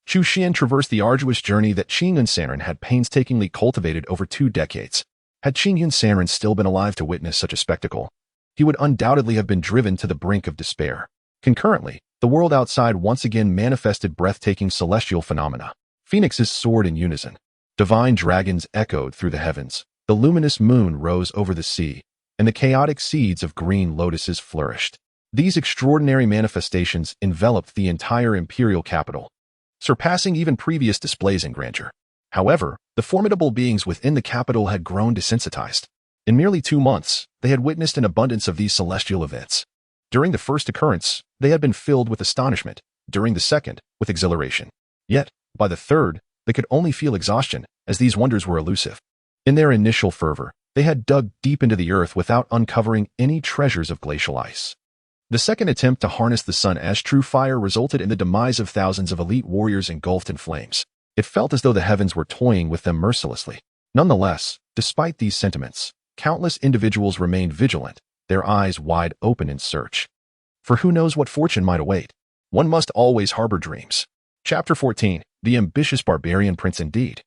Chu Xuan traversed the arduous journey that Qing Yun Sanren had painstakingly cultivated over 2 decades. Had Qing Yun Sanren still been alive to witness such a spectacle, he would undoubtedly have been driven to the brink of despair. Concurrently, the world outside once again manifested breathtaking celestial phenomena. Phoenixes soared in unison. Divine dragons echoed through the heavens. The luminous moon rose over the sea, and the chaotic seeds of green lotuses flourished. These extraordinary manifestations enveloped the entire imperial capital, surpassing even previous displays in grandeur. However, the formidable beings within the capital had grown desensitized. In merely 2 months, they had witnessed an abundance of these celestial events. During the first occurrence, they had been filled with astonishment. During the second, with exhilaration. Yet, by the third, they could only feel exhaustion, as these wonders were elusive. In their initial fervor, they had dug deep into the earth without uncovering any treasures of glacial ice. The second attempt to harness the sun as true fire resulted in the demise of thousands of elite warriors engulfed in flames. It felt as though the heavens were toying with them mercilessly. Nonetheless, despite these sentiments, countless individuals remained vigilant, their eyes wide open in search. For who knows what fortune might await? One must always harbor dreams. Chapter 14. The Ambitious Barbarian Prince Indeed.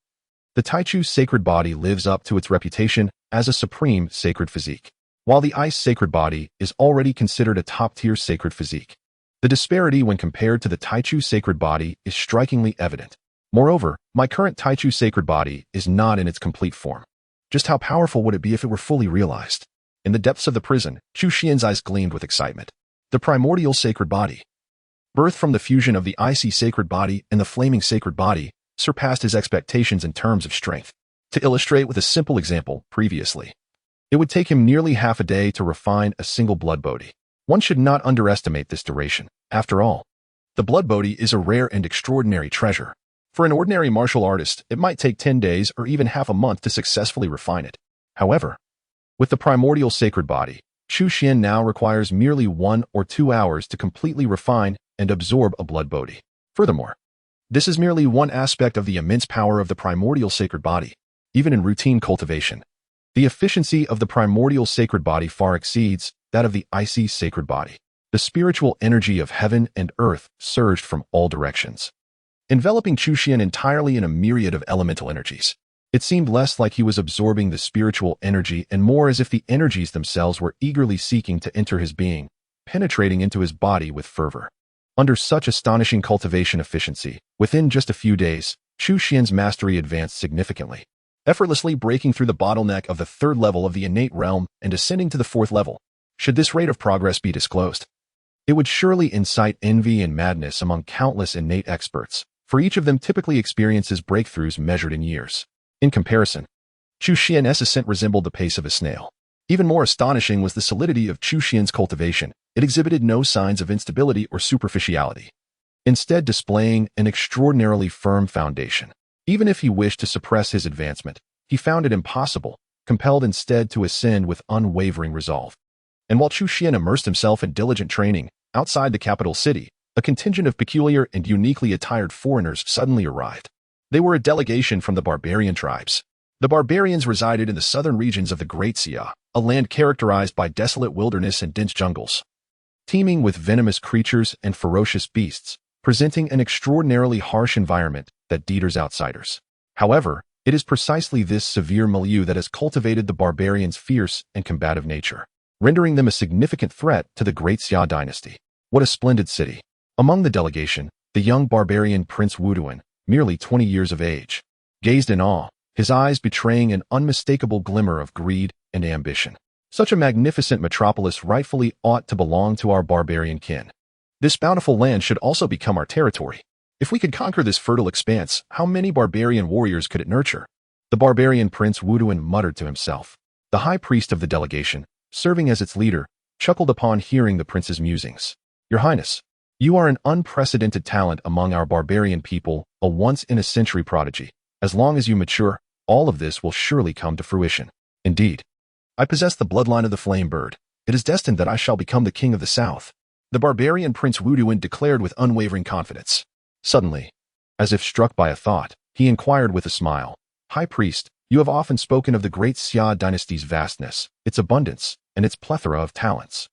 The Taichu's sacred body lives up to its reputation as a supreme sacred physique. While the ice sacred body is already considered a top-tier sacred physique, the disparity when compared to the Taichu sacred body is strikingly evident. Moreover, my current Taichu sacred body is not in its complete form. Just how powerful would it be if it were fully realized? In the depths of the prison, Chu Xuan's eyes gleamed with excitement. The primordial sacred body, birthed from the fusion of the icy sacred body and the flaming sacred body, surpassed his expectations in terms of strength. To illustrate with a simple example, previously, it would take him nearly half a day to refine a single blood bodhi. One should not underestimate this duration. After all, the blood bodhi is a rare and extraordinary treasure. For an ordinary martial artist, it might take 10 days or even half a month to successfully refine it. However, with the primordial sacred body, Chu Xuan now requires merely 1 or 2 hours to completely refine and absorb a blood bodhi. Furthermore, this is merely one aspect of the immense power of the primordial sacred body. Even in routine cultivation, the efficiency of the primordial sacred body far exceeds that of the icy sacred body. The spiritual energy of heaven and earth surged from all directions, enveloping Chu Xuan entirely in a myriad of elemental energies. It seemed less like he was absorbing the spiritual energy and more as if the energies themselves were eagerly seeking to enter his being, penetrating into his body with fervor. Under such astonishing cultivation efficiency, within just a few days, Chu Xuan's mastery advanced significantly, effortlessly breaking through the bottleneck of the 3rd level of the innate realm and ascending to the 4th level. Should this rate of progress be disclosed, it would surely incite envy and madness among countless innate experts, for each of them typically experiences breakthroughs measured in years. In comparison, Chu Xuan's ascent resembled the pace of a snail. Even more astonishing was the solidity of Chu Xuan's cultivation. It exhibited no signs of instability or superficiality, instead displaying an extraordinarily firm foundation. Even if he wished to suppress his advancement, he found it impossible, compelled instead to ascend with unwavering resolve. And while Chu Xuan immersed himself in diligent training, outside the capital city, a contingent of peculiar and uniquely attired foreigners suddenly arrived. They were a delegation from the barbarian tribes. The barbarians resided in the southern regions of the Great Xia, a land characterized by desolate wilderness and dense jungles, teeming with venomous creatures and ferocious beasts, presenting an extraordinarily harsh environment that deters outsiders. However, it is precisely this severe milieu that has cultivated the barbarians' fierce and combative nature, rendering them a significant threat to the Great Xia Dynasty. What a splendid city! Among the delegation, the young barbarian Prince Wuduan, merely 20 years of age, gazed in awe, his eyes betraying an unmistakable glimmer of greed and ambition. Such a magnificent metropolis rightfully ought to belong to our barbarian kin. This bountiful land should also become our territory. If we could conquer this fertile expanse, how many barbarian warriors could it nurture? The barbarian Prince Wuduan muttered to himself. The high priest of the delegation, serving as its leader, chuckled upon hearing the prince's musings. Your Highness, you are an unprecedented talent among our barbarian people, a once-in-a-century prodigy. As long as you mature, all of this will surely come to fruition. Indeed, I possess the bloodline of the flame bird. It is destined that I shall become the king of the south. The barbarian Prince Wuduan declared with unwavering confidence. Suddenly, as if struck by a thought, he inquired with a smile, High Priest, you have often spoken of the Great Xia Dynasty's vastness, its abundance, and its plethora of talents.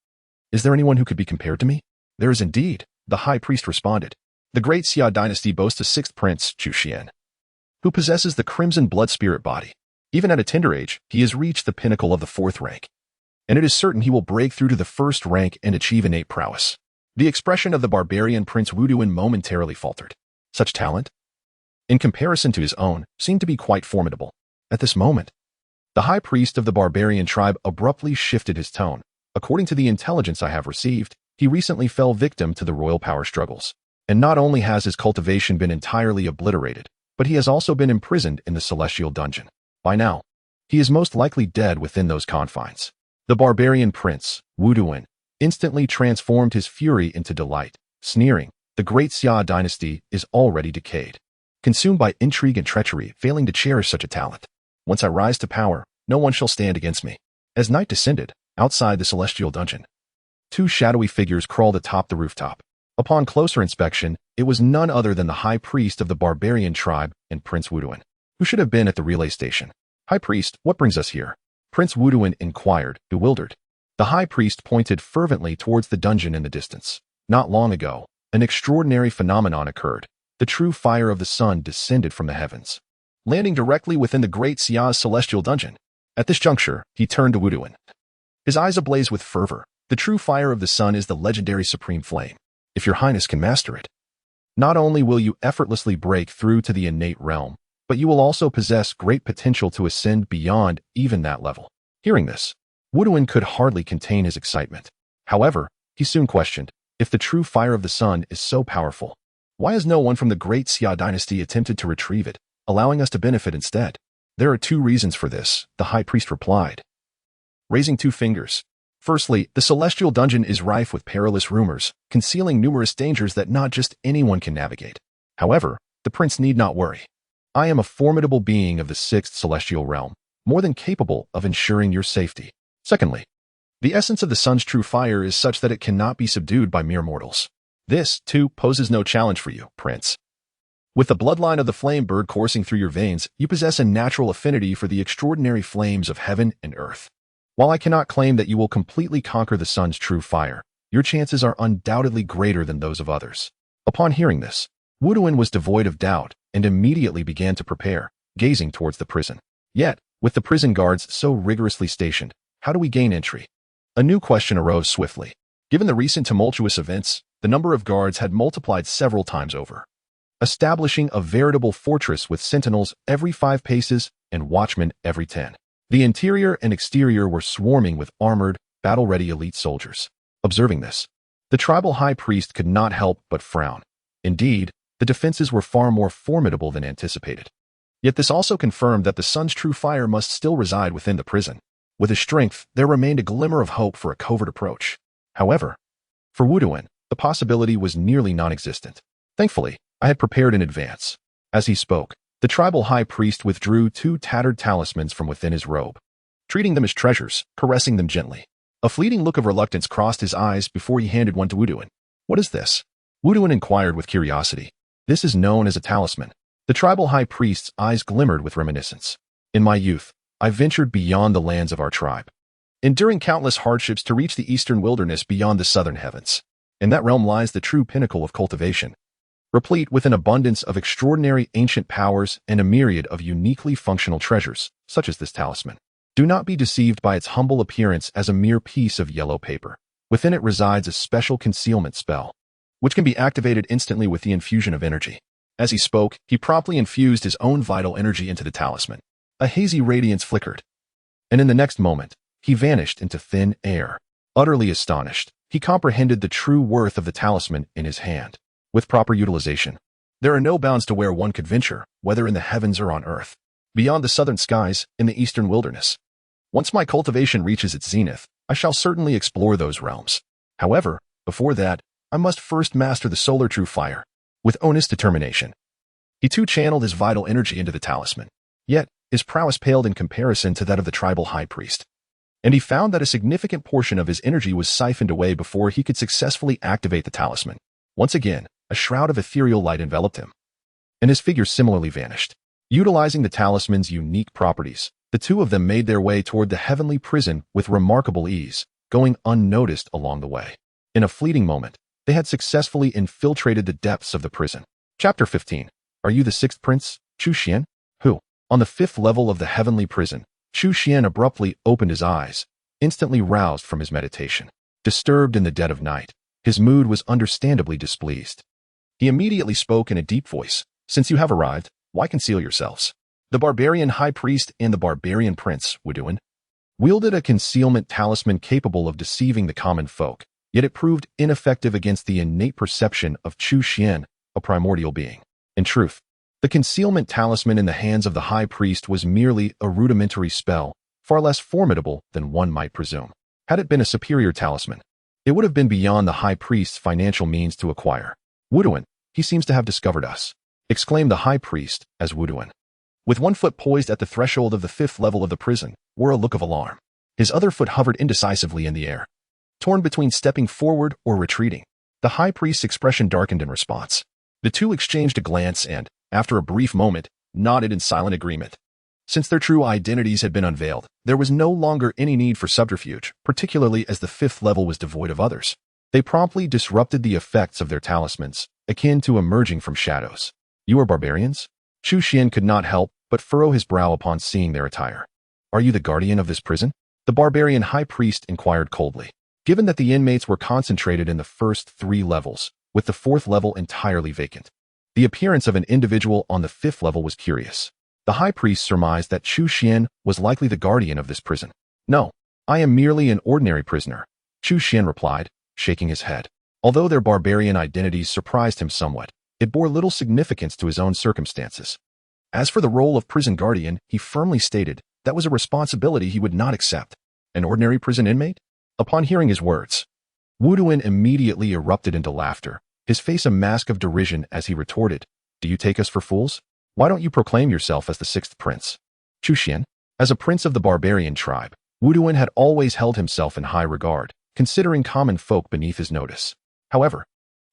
Is there anyone who could be compared to me? There is indeed, the High Priest responded. The Great Xia Dynasty boasts a sixth prince, Chu Xuan, who possesses the crimson blood spirit body. Even at a tender age, he has reached the pinnacle of the fourth rank, and it is certain he will break through to the first rank and achieve innate prowess. The expression of the barbarian Prince Wuduan momentarily faltered. Such talent, in comparison to his own, seemed to be quite formidable. At this moment, the high priest of the barbarian tribe abruptly shifted his tone. According to the intelligence I have received, he recently fell victim to the royal power struggles. And not only has his cultivation been entirely obliterated, but he has also been imprisoned in the celestial dungeon. By now, he is most likely dead within those confines. The barbarian prince, Wuduan, instantly transformed his fury into delight, sneering, the Great Xia Dynasty is already decayed, consumed by intrigue and treachery, failing to cherish such a talent. Once I rise to power, no one shall stand against me. As night descended, outside the celestial dungeon, two shadowy figures crawled atop the rooftop. Upon closer inspection, it was none other than the high priest of the barbarian tribe and Prince Wuduan, who should have been at the relay station. High priest, what brings us here? Prince Wuduan inquired, bewildered. The high priest pointed fervently towards the dungeon in the distance. Not long ago, an extraordinary phenomenon occurred. The true fire of the sun descended from the heavens, landing directly within the Great Xia's celestial dungeon. At this juncture, he turned to Wuduan, his eyes ablaze with fervor. The true fire of the sun is the legendary supreme flame. If your highness can master it, not only will you effortlessly break through to the innate realm, but you will also possess great potential to ascend beyond even that level. Hearing this, Wuduan could hardly contain his excitement. However, he soon questioned, if the true fire of the sun is so powerful, why has no one from the Great Xia Dynasty attempted to retrieve it, allowing us to benefit instead? There are two reasons for this, the high priest replied, raising two fingers. Firstly, the celestial dungeon is rife with perilous rumors, concealing numerous dangers that not just anyone can navigate. However, the prince need not worry. I am a formidable being of the sixth celestial realm, more than capable of ensuring your safety. Secondly, the essence of the sun's true fire is such that it cannot be subdued by mere mortals. This, too, poses no challenge for you, prince. With the bloodline of the flame bird coursing through your veins, you possess a natural affinity for the extraordinary flames of heaven and earth. While I cannot claim that you will completely conquer the sun's true fire, your chances are undoubtedly greater than those of others. Upon hearing this, Wuduan was devoid of doubt and immediately began to prepare, gazing towards the prison. Yet, with the prison guards so rigorously stationed, how do we gain entry? A new question arose swiftly. Given the recent tumultuous events, the number of guards had multiplied several times over, establishing a veritable fortress with sentinels every 5 paces and watchmen every 10. The interior and exterior were swarming with armored, battle-ready elite soldiers. Observing this, the tribal high priest could not help but frown. Indeed, the defenses were far more formidable than anticipated. Yet this also confirmed that the sun's true fire must still reside within the prison. With his strength, there remained a glimmer of hope for a covert approach. However, for Wuduan, the possibility was nearly non-existent. Thankfully, I had prepared in advance. As he spoke, the tribal high priest withdrew 2 tattered talismans from within his robe, treating them as treasures, caressing them gently. A fleeting look of reluctance crossed his eyes before he handed one to Wuduan. What is this? Wuduan inquired with curiosity. This is known as a talisman. The tribal high priest's eyes glimmered with reminiscence. In my youth, I ventured beyond the lands of our tribe, enduring countless hardships to reach the eastern wilderness beyond the southern heavens. In that realm lies the true pinnacle of cultivation, replete with an abundance of extraordinary ancient powers and a myriad of uniquely functional treasures, such as this talisman. Do not be deceived by its humble appearance as a mere piece of yellow paper. Within it resides a special concealment spell, which can be activated instantly with the infusion of energy. As he spoke, he promptly infused his own vital energy into the talisman. A hazy radiance flickered, and in the next moment, he vanished into thin air. Utterly astonished, he comprehended the true worth of the talisman in his hand. With proper utilization, there are no bounds to where one could venture, whether in the heavens or on earth, beyond the southern skies, in the eastern wilderness. Once my cultivation reaches its zenith, I shall certainly explore those realms. However, before that, I must first master the solar true fire. With honest determination, he too channeled his vital energy into the talisman. Yet, his prowess paled in comparison to that of the tribal high priest, and he found that a significant portion of his energy was siphoned away before he could successfully activate the talisman. Once again, a shroud of ethereal light enveloped him, and his figure similarly vanished. Utilizing the talisman's unique properties, the two of them made their way toward the heavenly prison with remarkable ease, going unnoticed along the way. In a fleeting moment, they had successfully infiltrated the depths of the prison. Chapter 15. Are you the sixth prince, Chu Xuan? Who? On the fifth level of the heavenly prison, Chu Xuan abruptly opened his eyes, instantly roused from his meditation. Disturbed in the dead of night, his mood was understandably displeased. He immediately spoke in a deep voice. Since you have arrived, why conceal yourselves? The barbarian high priest and the barbarian prince, Wuduan, wielded a concealment talisman capable of deceiving the common folk, yet it proved ineffective against the innate perception of Chu Xuan, a primordial being. In truth, the concealment talisman in the hands of the high priest was merely a rudimentary spell, far less formidable than one might presume. Had it been a superior talisman, it would have been beyond the high priest's financial means to acquire. Wuduan, he seems to have discovered us, exclaimed the high priest as Wuduan, with one foot poised at the threshold of the fifth level of the prison, wore a look of alarm. His other foot hovered indecisively in the air, torn between stepping forward or retreating. The high priest's expression darkened in response. The two exchanged a glance and, after a brief moment, nodded in silent agreement. Since their true identities had been unveiled, there was no longer any need for subterfuge, particularly as the fifth level was devoid of others. They promptly disrupted the effects of their talismans, akin to emerging from shadows. You are barbarians? Chu Xuan could not help but furrow his brow upon seeing their attire. Are you the guardian of this prison? The barbarian high priest inquired coldly. Given that the inmates were concentrated in the first three levels, with the fourth level entirely vacant, the appearance of an individual on the fifth level was curious. The high priest surmised that Chu Xuan was likely the guardian of this prison. No, I am merely an ordinary prisoner, Chu Xuan replied, shaking his head. Although their barbarian identities surprised him somewhat, it bore little significance to his own circumstances. As for the role of prison guardian, he firmly stated that was a responsibility he would not accept. An ordinary prison inmate? Upon hearing his words, Wuduan immediately erupted into laughter, his face a mask of derision as he retorted, Do you take us for fools? Why don't you proclaim yourself as the sixth prince? Chu Xuan, as a prince of the barbarian tribe, Wuduan had always held himself in high regard, considering common folk beneath his notice. However,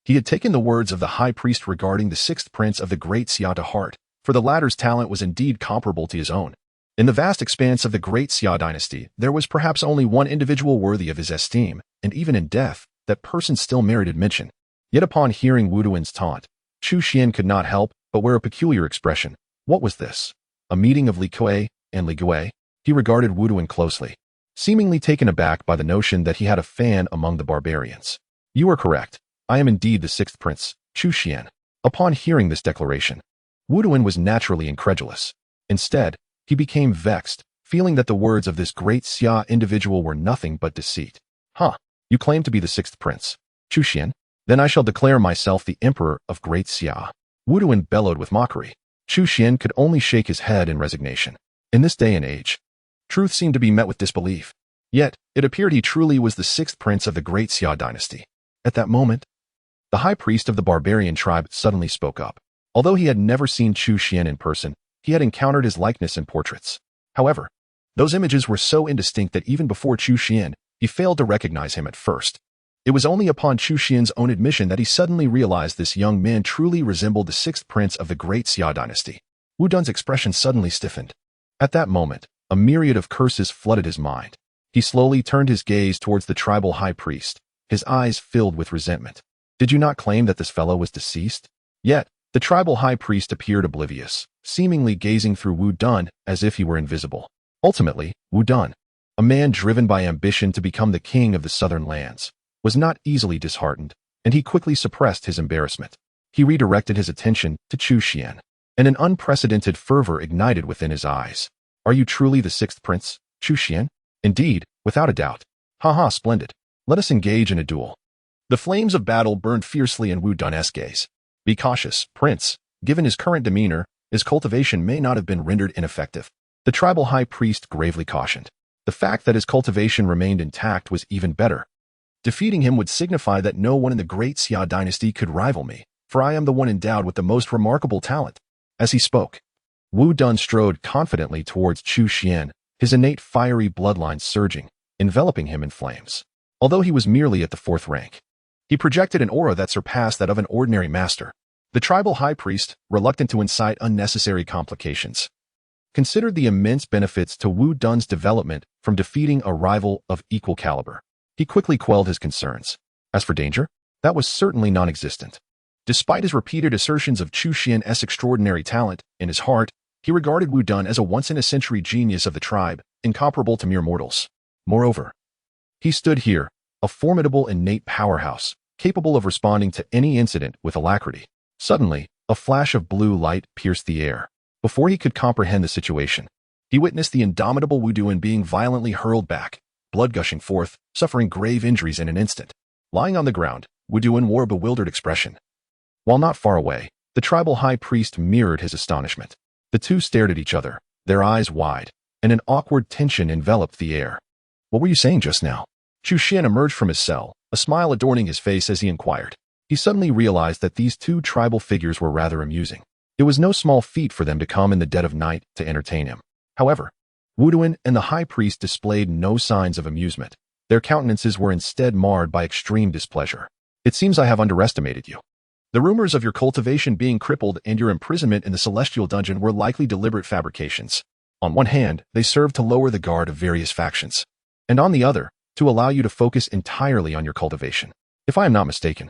he had taken the words of the high priest regarding the sixth prince of the Great Xia to heart, for the latter's talent was indeed comparable to his own. In the vast expanse of the Great Xia Dynasty, there was perhaps only one individual worthy of his esteem, and even in death, that person still merited mention. Yet upon hearing Wuduan's taunt, Chu Xuan could not help but wear a peculiar expression. What was this? A meeting of Li Kuei and Li Gui? He regarded Wuduan closely, seemingly taken aback by the notion that he had a fan among the barbarians. You are correct. I am indeed the sixth prince, Chu Xuan. Upon hearing this declaration, Wuduan was naturally incredulous. Instead, he became vexed, feeling that the words of this Great Xia individual were nothing but deceit. You claim to be the sixth prince, Chu Xuan? Then I shall declare myself the emperor of Great Xia. Wuduan bellowed with mockery. Chu Xuan could only shake his head in resignation. In this day and age, truth seemed to be met with disbelief. Yet, it appeared he truly was the sixth prince of the Great Xia Dynasty. At that moment, the high priest of the barbarian tribe suddenly spoke up. Although he had never seen Chu Xuan in person, he had encountered his likeness in portraits. However, those images were so indistinct that even before Chu Xuan, he failed to recognize him at first. It was only upon Chu Xuan's own admission that he suddenly realized this young man truly resembled the sixth prince of the Great Xia Dynasty. Wuduan's expression suddenly stiffened. At that moment, a myriad of curses flooded his mind. He slowly turned his gaze towards the tribal high priest, his eyes filled with resentment. Did you not claim that this fellow was deceased? Yet, the tribal high priest appeared oblivious, seemingly gazing through Wuduan as if he were invisible. Ultimately, Wuduan, a man driven by ambition to become the king of the southern lands, was not easily disheartened, and he quickly suppressed his embarrassment. He redirected his attention to Chu Xuan, and an unprecedented fervor ignited within his eyes. Are you truly the sixth prince, Chu Xuan? Indeed, without a doubt. Haha, splendid. Let us engage in a duel. The flames of battle burned fiercely in Wu Dun's gaze. Be cautious, prince. Given his current demeanor, his cultivation may not have been rendered ineffective. The tribal high priest gravely cautioned. The fact that his cultivation remained intact was even better. Defeating him would signify that no one in the Great Xia Dynasty could rival me, for I am the one endowed with the most remarkable talent. As he spoke, Wu Dun strode confidently towards Chu Xuan, his innate fiery bloodline surging, enveloping him in flames. Although he was merely at the fourth rank, he projected an aura that surpassed that of an ordinary master. The tribal high priest, reluctant to incite unnecessary complications, considered the immense benefits to Wu Dun's development from defeating a rival of equal caliber. He quickly quelled his concerns. As for danger, that was certainly non-existent. Despite his repeated assertions of Chu Xuan's extraordinary talent, in his heart, he regarded Wu Dun as a once-in-a-century genius of the tribe, incomparable to mere mortals. Moreover, he stood here, a formidable innate powerhouse, capable of responding to any incident with alacrity. Suddenly, a flash of blue light pierced the air. Before he could comprehend the situation, he witnessed the indomitable Wu Dun being violently hurled back, blood gushing forth, suffering grave injuries in an instant. Lying on the ground, Wu Dun wore a bewildered expression. While not far away, the tribal high priest mirrored his astonishment. The two stared at each other, their eyes wide, and an awkward tension enveloped the air. What were you saying just now? Chu Xuan emerged from his cell, a smile adorning his face as he inquired. He suddenly realized that these two tribal figures were rather amusing. It was no small feat for them to come in the dead of night to entertain him. However, Wu Dun and the high priest displayed no signs of amusement. Their countenances were instead marred by extreme displeasure. It seems I have underestimated you. The rumors of your cultivation being crippled and your imprisonment in the celestial dungeon were likely deliberate fabrications. On one hand, they served to lower the guard of various factions, and on the other, to allow you to focus entirely on your cultivation. If I am not mistaken,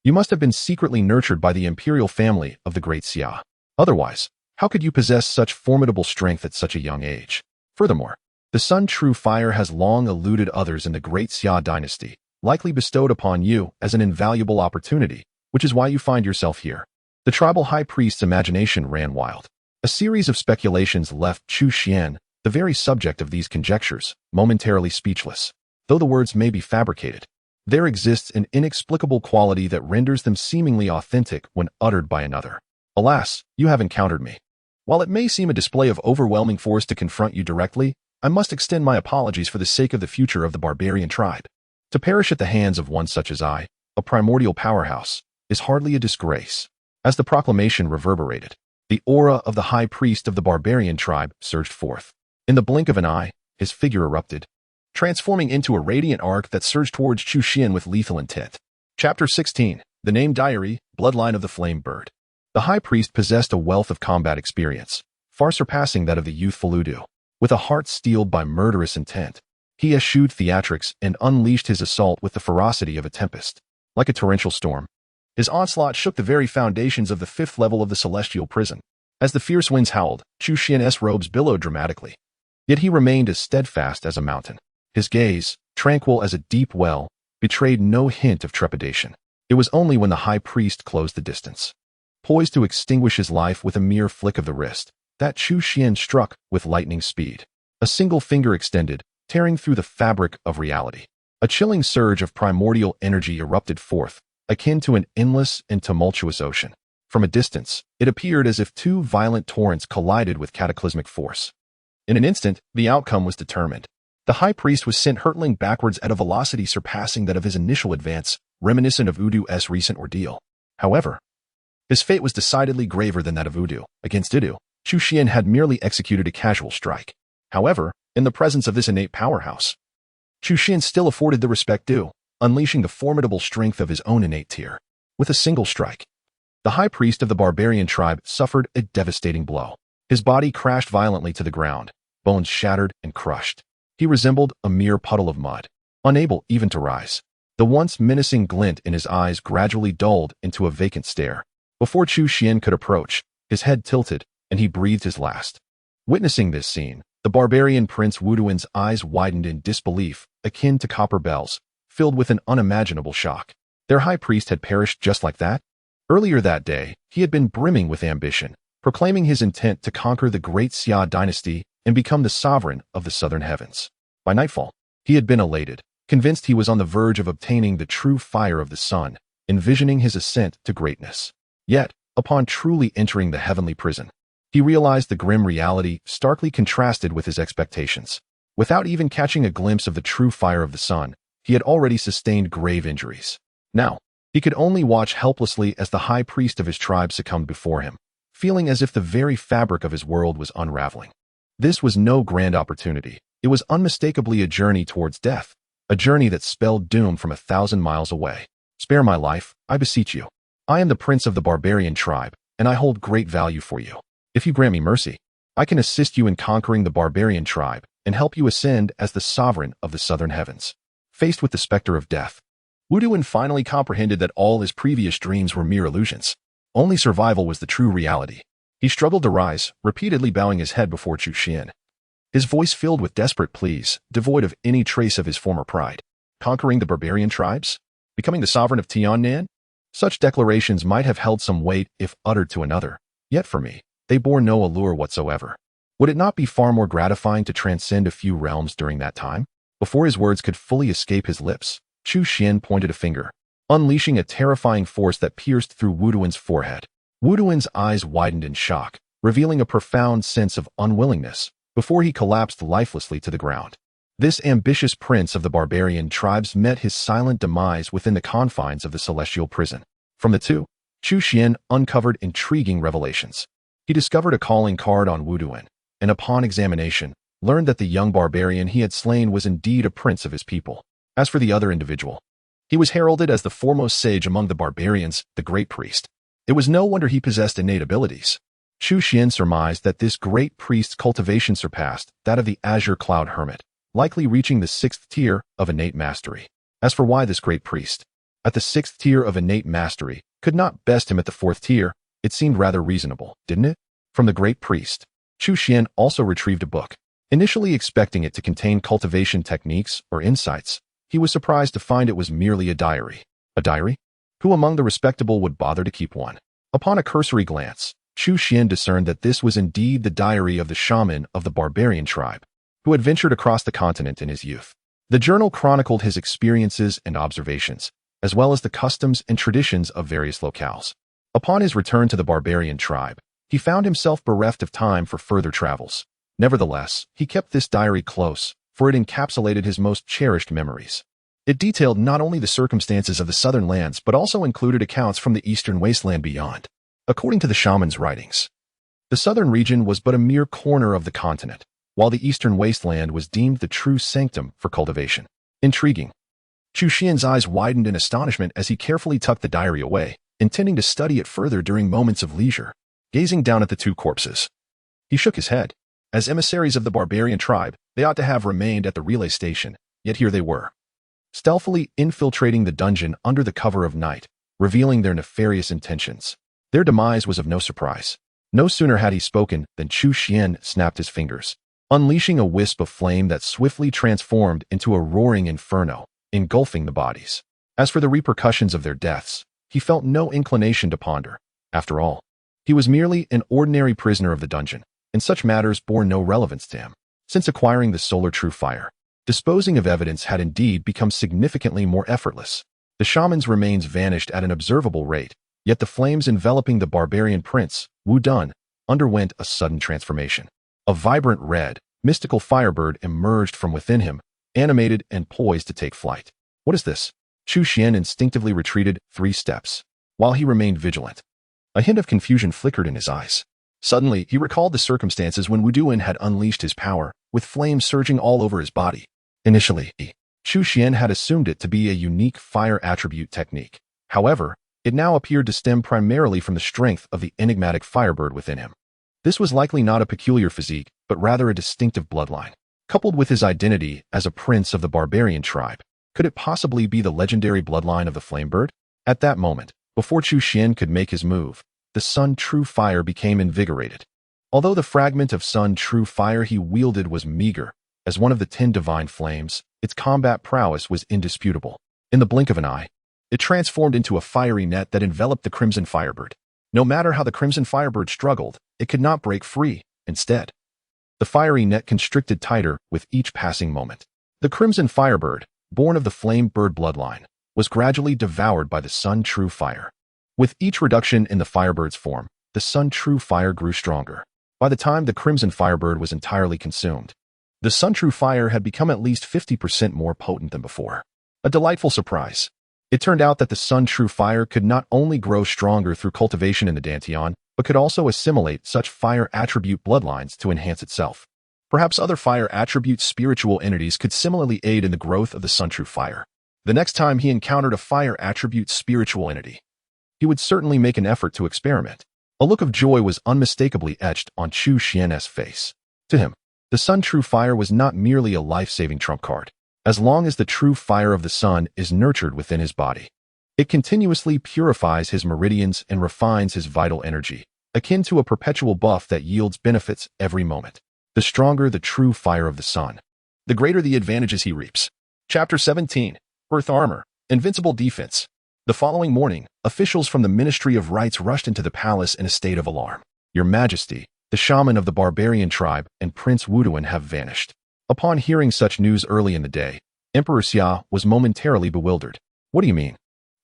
you must have been secretly nurtured by the imperial family of the Great Xia. Otherwise, how could you possess such formidable strength at such a young age? Furthermore, the Sun True Fire has long eluded others in the Great Xia Dynasty, likely bestowed upon you as an invaluable opportunity, which is why you find yourself here. The tribal high priest's imagination ran wild. A series of speculations left Chu Xuan, the very subject of these conjectures, momentarily speechless. Though the words may be fabricated, there exists an inexplicable quality that renders them seemingly authentic when uttered by another. Alas, you have encountered me. While it may seem a display of overwhelming force to confront you directly, I must extend my apologies for the sake of the future of the barbarian tribe. To perish at the hands of one such as I, a primordial powerhouse, is hardly a disgrace. As the proclamation reverberated, the aura of the high priest of the barbarian tribe surged forth. In the blink of an eye, his figure erupted, transforming into a radiant arc that surged towards Chu Xuan with lethal intent. Chapter 16. The Name Diary, Bloodline of the Flame Bird. The high priest possessed a wealth of combat experience, far surpassing that of the youthful Wu Dun. With a heart steeled by murderous intent, he eschewed theatrics and unleashed his assault with the ferocity of a tempest. Like a torrential storm, his onslaught shook the very foundations of the fifth level of the celestial prison. As the fierce winds howled, Chu Xuan's robes billowed dramatically. Yet he remained as steadfast as a mountain. His gaze, tranquil as a deep well, betrayed no hint of trepidation. It was only when the high priest closed the distance, poised to extinguish his life with a mere flick of the wrist, that Chu Xuan struck with lightning speed. A single finger extended, tearing through the fabric of reality. A chilling surge of primordial energy erupted forth, akin to an endless and tumultuous ocean. From a distance, it appeared as if two violent torrents collided with cataclysmic force. In an instant, the outcome was determined. The high priest was sent hurtling backwards at a velocity surpassing that of his initial advance, reminiscent of Wu Dun's recent ordeal. However, his fate was decidedly graver than that of Wu Dun. Against Wu Dun, Chu Xuan had merely executed a casual strike. However, in the presence of this innate powerhouse, Chu Xuan still afforded the respect due, unleashing the formidable strength of his own innate tier. With a single strike, the high priest of the barbarian tribe suffered a devastating blow. His body crashed violently to the ground, bones shattered and crushed. He resembled a mere puddle of mud, unable even to rise. The once menacing glint in his eyes gradually dulled into a vacant stare. Before Chu Xuan could approach, his head tilted, and he breathed his last. Witnessing this scene, the barbarian prince Wu Dun's eyes widened in disbelief, akin to copper bells, filled with an unimaginable shock. Their high priest had perished just like that? Earlier that day, he had been brimming with ambition, proclaiming his intent to conquer the Great Xia Dynasty and become the sovereign of the southern heavens. By nightfall, he had been elated, convinced he was on the verge of obtaining the true fire of the sun, envisioning his ascent to greatness. Yet, upon truly entering the heavenly prison, he realized the grim reality starkly contrasted with his expectations. Without even catching a glimpse of the true fire of the sun, he had already sustained grave injuries. Now, he could only watch helplessly as the high priest of his tribe succumbed before him, feeling as if the very fabric of his world was unraveling. This was no grand opportunity. It was unmistakably a journey towards death, a journey that spelled doom from 1,000 miles away. Spare my life, I beseech you. I am the prince of the barbarian tribe, and I hold great value for you. If you grant me mercy, I can assist you in conquering the barbarian tribe and help you ascend as the sovereign of the southern heavens. Faced with the specter of death, Wu Duan finally comprehended that all his previous dreams were mere illusions. Only survival was the true reality. He struggled to rise, repeatedly bowing his head before Chu Xuan. His voice filled with desperate pleas, devoid of any trace of his former pride. Conquering the barbarian tribes? Becoming the sovereign of Tiannan? Such declarations might have held some weight if uttered to another. Yet for me, they bore no allure whatsoever. Would it not be far more gratifying to transcend a few realms during that time? Before his words could fully escape his lips, Chu Xuan pointed a finger, unleashing a terrifying force that pierced through Wu Duan's forehead. Wu Duan's eyes widened in shock, revealing a profound sense of unwillingness, before he collapsed lifelessly to the ground. This ambitious prince of the barbarian tribes met his silent demise within the confines of the celestial prison. From the two, Chu Xuan uncovered intriguing revelations. He discovered a calling card on Wu Duan, and upon examination, learned that the young barbarian he had slain was indeed a prince of his people. As for the other individual, he was heralded as the foremost sage among the barbarians, the great priest. It was no wonder he possessed innate abilities. Chu Xuan surmised that this great priest's cultivation surpassed that of the azure cloud hermit, likely reaching the 6th tier of innate mastery. As for why this great priest, at the 6th tier of innate mastery, could not best him at the 4th tier, it seemed rather reasonable, didn't it? From the great priest, Chu Xuan also retrieved a book. Initially expecting it to contain cultivation techniques or insights, he was surprised to find it was merely a diary. A diary? Who among the respectable would bother to keep one? Upon a cursory glance, Chu Xuan discerned that this was indeed the diary of the shaman of the barbarian tribe, who had ventured across the continent in his youth. The journal chronicled his experiences and observations, as well as the customs and traditions of various locales. Upon his return to the barbarian tribe, he found himself bereft of time for further travels. Nevertheless, he kept this diary close, for it encapsulated his most cherished memories. It detailed not only the circumstances of the southern lands but also included accounts from the eastern wasteland beyond. According to the shaman's writings, the southern region was but a mere corner of the continent, while the eastern wasteland was deemed the true sanctum for cultivation. Intriguing. Chu Xuan's eyes widened in astonishment as he carefully tucked the diary away, intending to study it further during moments of leisure. Gazing down at the two corpses, he shook his head. As emissaries of the barbarian tribe, they ought to have remained at the relay station, yet here they were, stealthily infiltrating the dungeon under the cover of night, revealing their nefarious intentions. Their demise was of no surprise. No sooner had he spoken than Chu Xuan snapped his fingers, unleashing a wisp of flame that swiftly transformed into a roaring inferno, engulfing the bodies. As for the repercussions of their deaths, he felt no inclination to ponder. After all, he was merely an ordinary prisoner of the dungeon, and such matters bore no relevance to him. Since acquiring the solar true fire, disposing of evidence had indeed become significantly more effortless. The shaman's remains vanished at an observable rate, yet the flames enveloping the barbarian prince, Wu Duan, underwent a sudden transformation. A vibrant red, mystical firebird emerged from within him, animated and poised to take flight. What is this? Chu Xuan instinctively retreated 3 steps, while he remained vigilant. A hint of confusion flickered in his eyes. Suddenly, he recalled the circumstances when Wu Duan had unleashed his power, with flames surging all over his body. Initially, Chu Xuan had assumed it to be a unique fire attribute technique. However, it now appeared to stem primarily from the strength of the enigmatic firebird within him. This was likely not a peculiar physique, but rather a distinctive bloodline. Coupled with his identity as a prince of the barbarian tribe, could it possibly be the legendary bloodline of the flamebird? At that moment, before Chu Xuan could make his move, the sun true fire became invigorated. Although the fragment of sun true fire he wielded was meager, as one of the 10 divine flames, its combat prowess was indisputable. In the blink of an eye, It transformed into a fiery net that enveloped the Crimson Firebird. No matter how the Crimson Firebird struggled, it could not break free. Instead, the fiery net constricted tighter with each passing moment. The Crimson Firebird, born of the Flame Bird bloodline, was gradually devoured by the Sun True Fire. With each reduction in the Firebird's form, the Sun True Fire grew stronger. By the time the Crimson Firebird was entirely consumed, the Sun True Fire had become at least 50% more potent than before. A delightful surprise. It turned out that the Sun True Fire could not only grow stronger through cultivation in the Dantian, but could also assimilate such fire attribute bloodlines to enhance itself. Perhaps other fire attribute spiritual entities could similarly aid in the growth of the Sun True Fire. The next time he encountered a fire attribute spiritual entity, he would certainly make an effort to experiment. A look of joy was unmistakably etched on Chu Xuan's face. To him, the Sun True Fire was not merely a life-saving trump card. As long as the true fire of the sun is nurtured within his body, it continuously purifies his meridians and refines his vital energy, akin to a perpetual buff that yields benefits every moment. The stronger the true fire of the sun, the greater the advantages he reaps. Chapter 17. Earth Armor, Invincible Defense. The following morning, officials from the Ministry of Rites rushed into the palace in a state of alarm. Your Majesty, the shaman of the barbarian tribe and Prince Wuduan have vanished. Upon hearing such news early in the day, Emperor Xia was momentarily bewildered. What do you mean?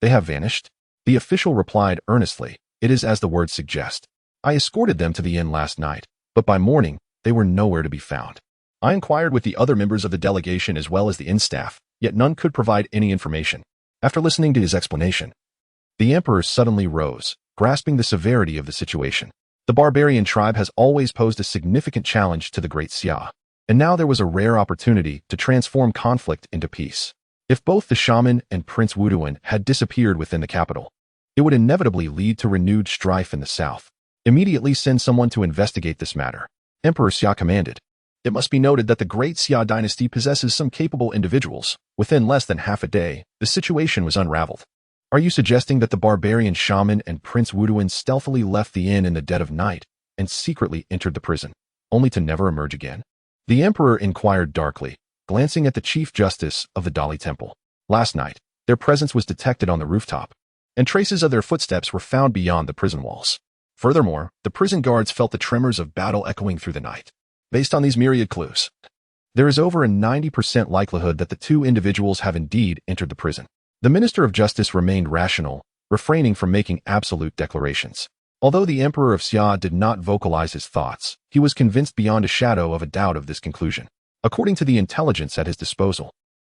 They have vanished? The official replied earnestly, it is as the words suggest. I escorted them to the inn last night, but by morning, they were nowhere to be found. I inquired with the other members of the delegation as well as the inn staff, yet none could provide any information. After listening to his explanation, the emperor suddenly rose, grasping the severity of the situation. The barbarian tribe has always posed a significant challenge to the Great Xia, and now there was a rare opportunity to transform conflict into peace. If both the shaman and Prince Wuduan had disappeared within the capital, it would inevitably lead to renewed strife in the south. Immediately send someone to investigate this matter, Emperor Xia commanded. It must be noted that the Great Xia Dynasty possesses some capable individuals. Within less than half a day, the situation was unraveled. Are you suggesting that the barbarian shaman and Prince Wuduan stealthily left the inn in the dead of night and secretly entered the prison, only to never emerge again? The emperor inquired darkly, glancing at the chief justice of the Dali Temple. Last night, their presence was detected on the rooftop, and traces of their footsteps were found beyond the prison walls. Furthermore, the prison guards felt the tremors of battle echoing through the night. Based on these myriad clues, there is over a 90% likelihood that the two individuals have indeed entered the prison. The Minister of Justice remained rational, refraining from making absolute declarations. Although the Emperor of Xia did not vocalize his thoughts, he was convinced beyond a shadow of a doubt of this conclusion. According to the intelligence at his disposal,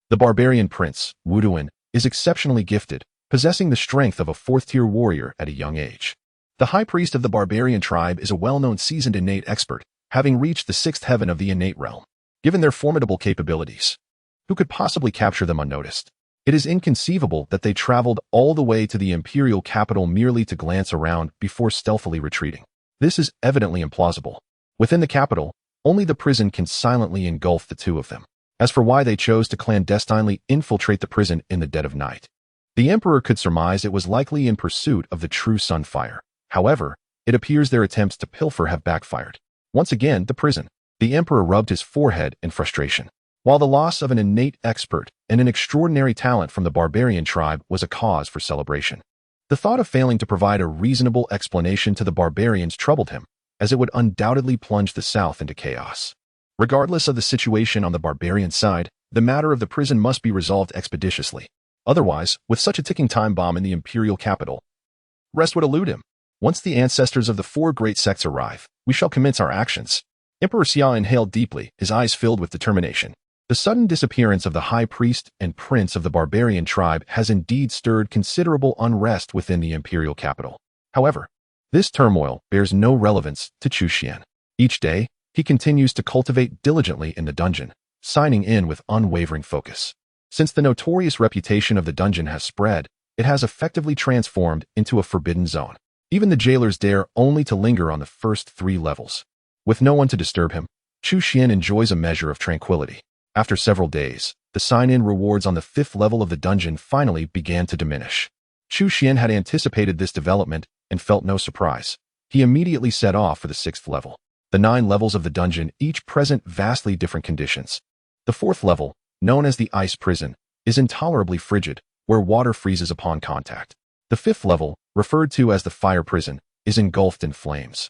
the barbarian prince, Wuduan, is exceptionally gifted, possessing the strength of a fourth-tier warrior at a young age. The high priest of the barbarian tribe is a well-known seasoned innate expert, having reached the sixth heaven of the innate realm. Given their formidable capabilities, who could possibly capture them unnoticed? It is inconceivable that they traveled all the way to the imperial capital merely to glance around before stealthily retreating. This is evidently implausible. Within the capital, only the prison can silently engulf the two of them. As for why they chose to clandestinely infiltrate the prison in the dead of night, the emperor could surmise it was likely in pursuit of the true sunfire. However, it appears their attempts to pilfer have backfired. Once again, the prison. The emperor rubbed his forehead in frustration. While the loss of an innate expert and an extraordinary talent from the barbarian tribe was a cause for celebration, the thought of failing to provide a reasonable explanation to the barbarians troubled him, as it would undoubtedly plunge the south into chaos. Regardless of the situation on the barbarian side, the matter of the prison must be resolved expeditiously. Otherwise, with such a ticking time bomb in the imperial capital, rest would elude him. Once the ancestors of the four great sects arrive, we shall commence our actions. Emperor Xia inhaled deeply, his eyes filled with determination. The sudden disappearance of the high priest and prince of the barbarian tribe has indeed stirred considerable unrest within the imperial capital. However, this turmoil bears no relevance to Chu Xuan. Each day, he continues to cultivate diligently in the dungeon, signing in with unwavering focus. Since the notorious reputation of the dungeon has spread, it has effectively transformed into a forbidden zone. Even the jailers dare only to linger on the first 3 levels. With no one to disturb him, Chu Xuan enjoys a measure of tranquility. After several days, the sign-in rewards on the 5th level of the dungeon finally began to diminish. Chu Xuan had anticipated this development and felt no surprise. He immediately set off for the 6th level. The 9 levels of the dungeon each present vastly different conditions. The 4th level, known as the Ice Prison, is intolerably frigid, where water freezes upon contact. The fifth level, referred to as the fire prison, is engulfed in flames,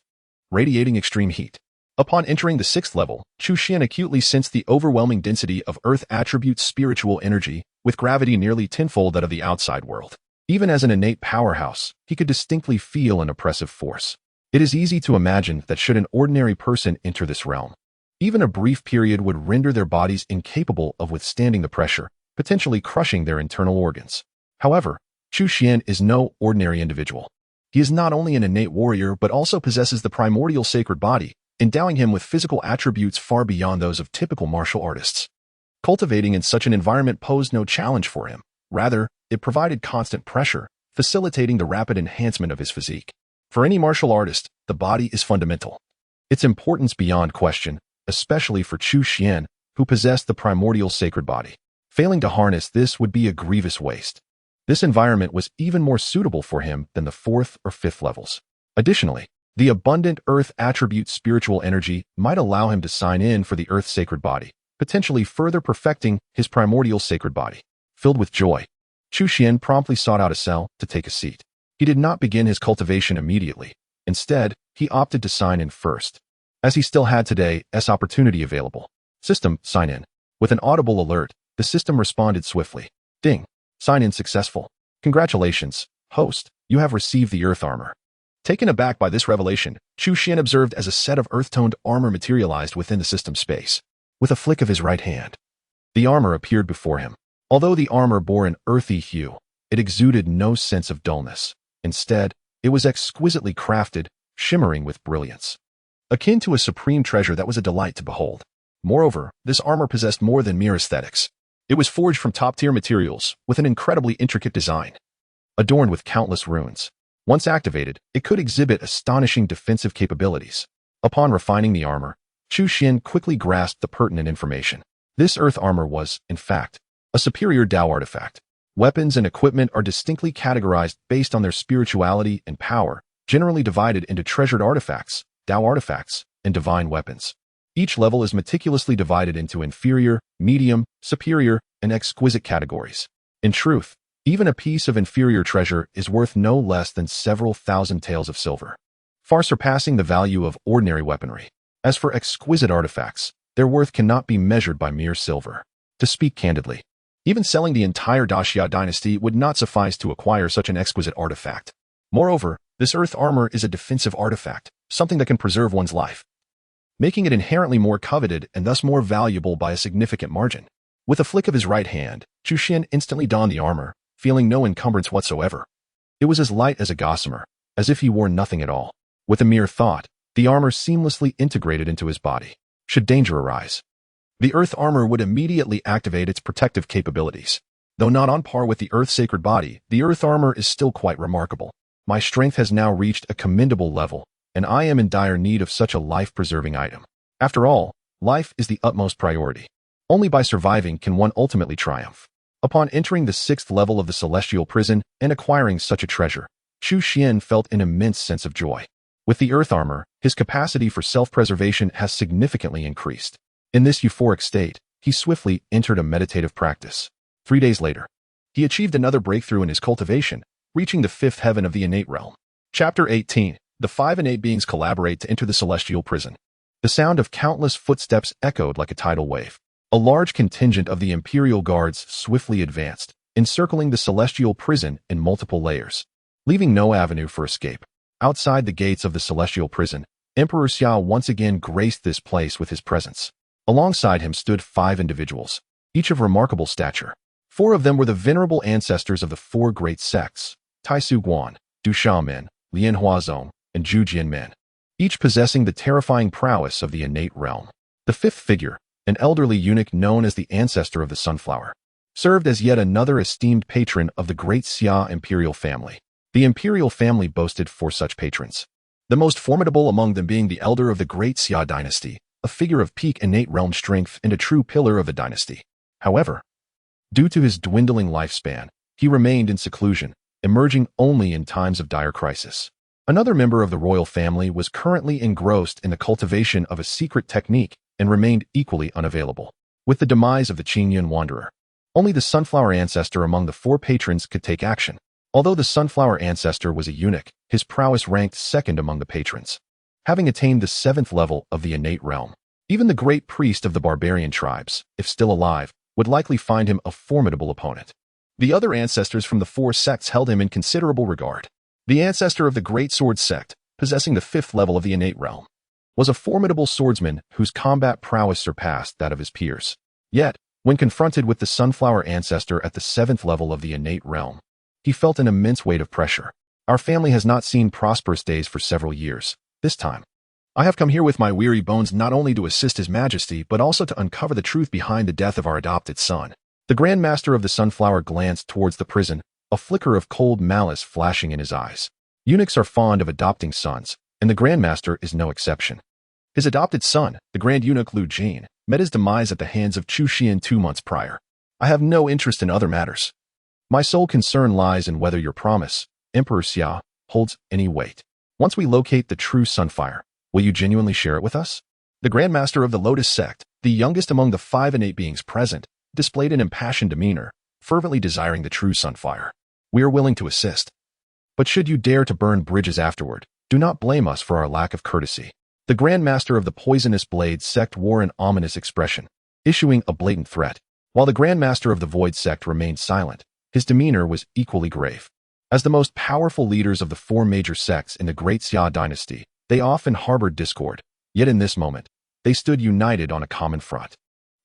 radiating extreme heat. Upon entering the sixth level, Chu Xuan acutely sensed the overwhelming density of earth attributes spiritual energy, with gravity nearly tenfold that of the outside world. Even as an innate powerhouse, he could distinctly feel an oppressive force. It is easy to imagine that should an ordinary person enter this realm, even a brief period would render their bodies incapable of withstanding the pressure, potentially crushing their internal organs. However, Chu Xuan is no ordinary individual. He is not only an innate warrior but also possesses the primordial sacred body, endowing him with physical attributes far beyond those of typical martial artists. Cultivating in such an environment posed no challenge for him. Rather, it provided constant pressure, facilitating the rapid enhancement of his physique. For any martial artist, the body is fundamental. Its importance beyond question, especially for Chu Xuan, who possessed the primordial sacred body. Failing to harness this would be a grievous waste. This environment was even more suitable for him than the fourth or fifth levels. Additionally, the abundant earth attribute spiritual energy might allow him to sign in for the earth sacred body, potentially further perfecting his primordial sacred body. Filled with joy, Chu Xuan promptly sought out a cell to take a seat. He did not begin his cultivation immediately. Instead, he opted to sign in first, as he still had today's opportunity available. System, sign in. With an audible alert, the system responded swiftly. Ding. Sign in successful. Congratulations, host, you have received the earth armor. Taken aback by this revelation, Chu Xuan observed as a set of earth-toned armor materialized within the system space. With a flick of his right hand, the armor appeared before him. Although the armor bore an earthy hue, it exuded no sense of dullness. Instead, it was exquisitely crafted, shimmering with brilliance, akin to a supreme treasure that was a delight to behold. Moreover, this armor possessed more than mere aesthetics. It was forged from top-tier materials, with an incredibly intricate design, adorned with countless runes. Once activated, it could exhibit astonishing defensive capabilities. Upon refining the armor, Chu Xuan quickly grasped the pertinent information. This earth armor was, in fact, a superior Dao artifact. Weapons and equipment are distinctly categorized based on their spirituality and power, generally divided into treasured artifacts, Dao artifacts, and divine weapons. Each level is meticulously divided into inferior, medium, superior, and exquisite categories. In truth, even a piece of inferior treasure is worth no less than several thousand taels of silver, far surpassing the value of ordinary weaponry. As for exquisite artifacts, their worth cannot be measured by mere silver. To speak candidly, even selling the entire Great Xia Dynasty would not suffice to acquire such an exquisite artifact. Moreover, this earth armor is a defensive artifact, something that can preserve one's life, making it inherently more coveted and thus more valuable by a significant margin. With a flick of his right hand, Chu Xuan instantly donned the armor, feeling no encumbrance whatsoever. It was as light as a gossamer, as if he wore nothing at all. With a mere thought, the armor seamlessly integrated into his body. Should danger arise, the earth armor would immediately activate its protective capabilities. Though not on par with the earth sacred body, the earth armor is still quite remarkable. My strength has now reached a commendable level, and I am in dire need of such a life-preserving item. After all, life is the utmost priority. Only by surviving can one ultimately triumph. Upon entering the sixth level of the celestial prison and acquiring such a treasure, Chu Xuan felt an immense sense of joy. With the earth armor, his capacity for self-preservation has significantly increased. In this euphoric state, he swiftly entered a meditative practice. 3 days later, he achieved another breakthrough in his cultivation, reaching the fifth heaven of the innate realm. Chapter 18. The five innate beings collaborate to enter the celestial prison. The sound of countless footsteps echoed like a tidal wave. A large contingent of the Imperial Guards swiftly advanced, encircling the celestial prison in multiple layers, leaving no avenue for escape. Outside the gates of the celestial prison, Emperor Xia once again graced this place with his presence. Alongside him stood 5 individuals, each of remarkable stature. 4 of them were the venerable ancestors of the 4 great sects, Taisu Guan, Du Xiaomen, Lian Huazong, and Zhu Jianmen, each possessing the terrifying prowess of the innate realm. The 5th figure, an elderly eunuch known as the ancestor of the sunflower, served as yet another esteemed patron of the Great Xia imperial family. The imperial family boasted 4 such patrons, the most formidable among them being the elder of the Great Xia Dynasty, a figure of peak innate realm strength and a true pillar of the dynasty. However, due to his dwindling lifespan, he remained in seclusion, emerging only in times of dire crisis. Another member of the royal family was currently engrossed in the cultivation of a secret technique and remained equally unavailable. With the demise of the Qingyun wanderer, Only the Sunflower Ancestor among the 4 patrons could take action. Although the Sunflower Ancestor was a eunuch, his prowess ranked second among the patrons, having attained the 7th level of the innate realm. Even the great priest of the barbarian tribes, if still alive, would likely find him a formidable opponent. The other ancestors from the 4 sects held him in considerable regard. The ancestor of the Great Sword sect, possessing the 5th level of the innate realm, was a formidable swordsman whose combat prowess surpassed that of his peers. Yet, when confronted with the Sunflower Ancestor at the 7th level of the innate realm, he felt an immense weight of pressure. Our family has not seen prosperous days for several years. This time, I have come here with my weary bones not only to assist His Majesty, but also to uncover the truth behind the death of our adopted son. The Grand Master of the Sunflower glanced towards the prison, a flicker of cold malice flashing in his eyes. Eunuchs are fond of adopting sons, and the Grand Master is no exception. His adopted son, the Grand Eunuch Lu Jin, met his demise at the hands of Chu Xuan 2 months prior. I have no interest in other matters. My sole concern lies in whether your promise, Emperor Xia, holds any weight. Once we locate the true Sunfire, will you genuinely share it with us? The Grand Master of the Lotus sect, the youngest among the 5 innate beings present, displayed an impassioned demeanor, fervently desiring the true Sunfire. We are willing to assist. But should you dare to burn bridges afterward, do not blame us for our lack of courtesy. The Grand Master of the Poisonous Blade sect wore an ominous expression, issuing a blatant threat. While the Grand Master of the Void sect remained silent, his demeanor was equally grave. As the most powerful leaders of the 4 major sects in the Great Xia Dynasty, they often harbored discord, yet in this moment, they stood united on a common front.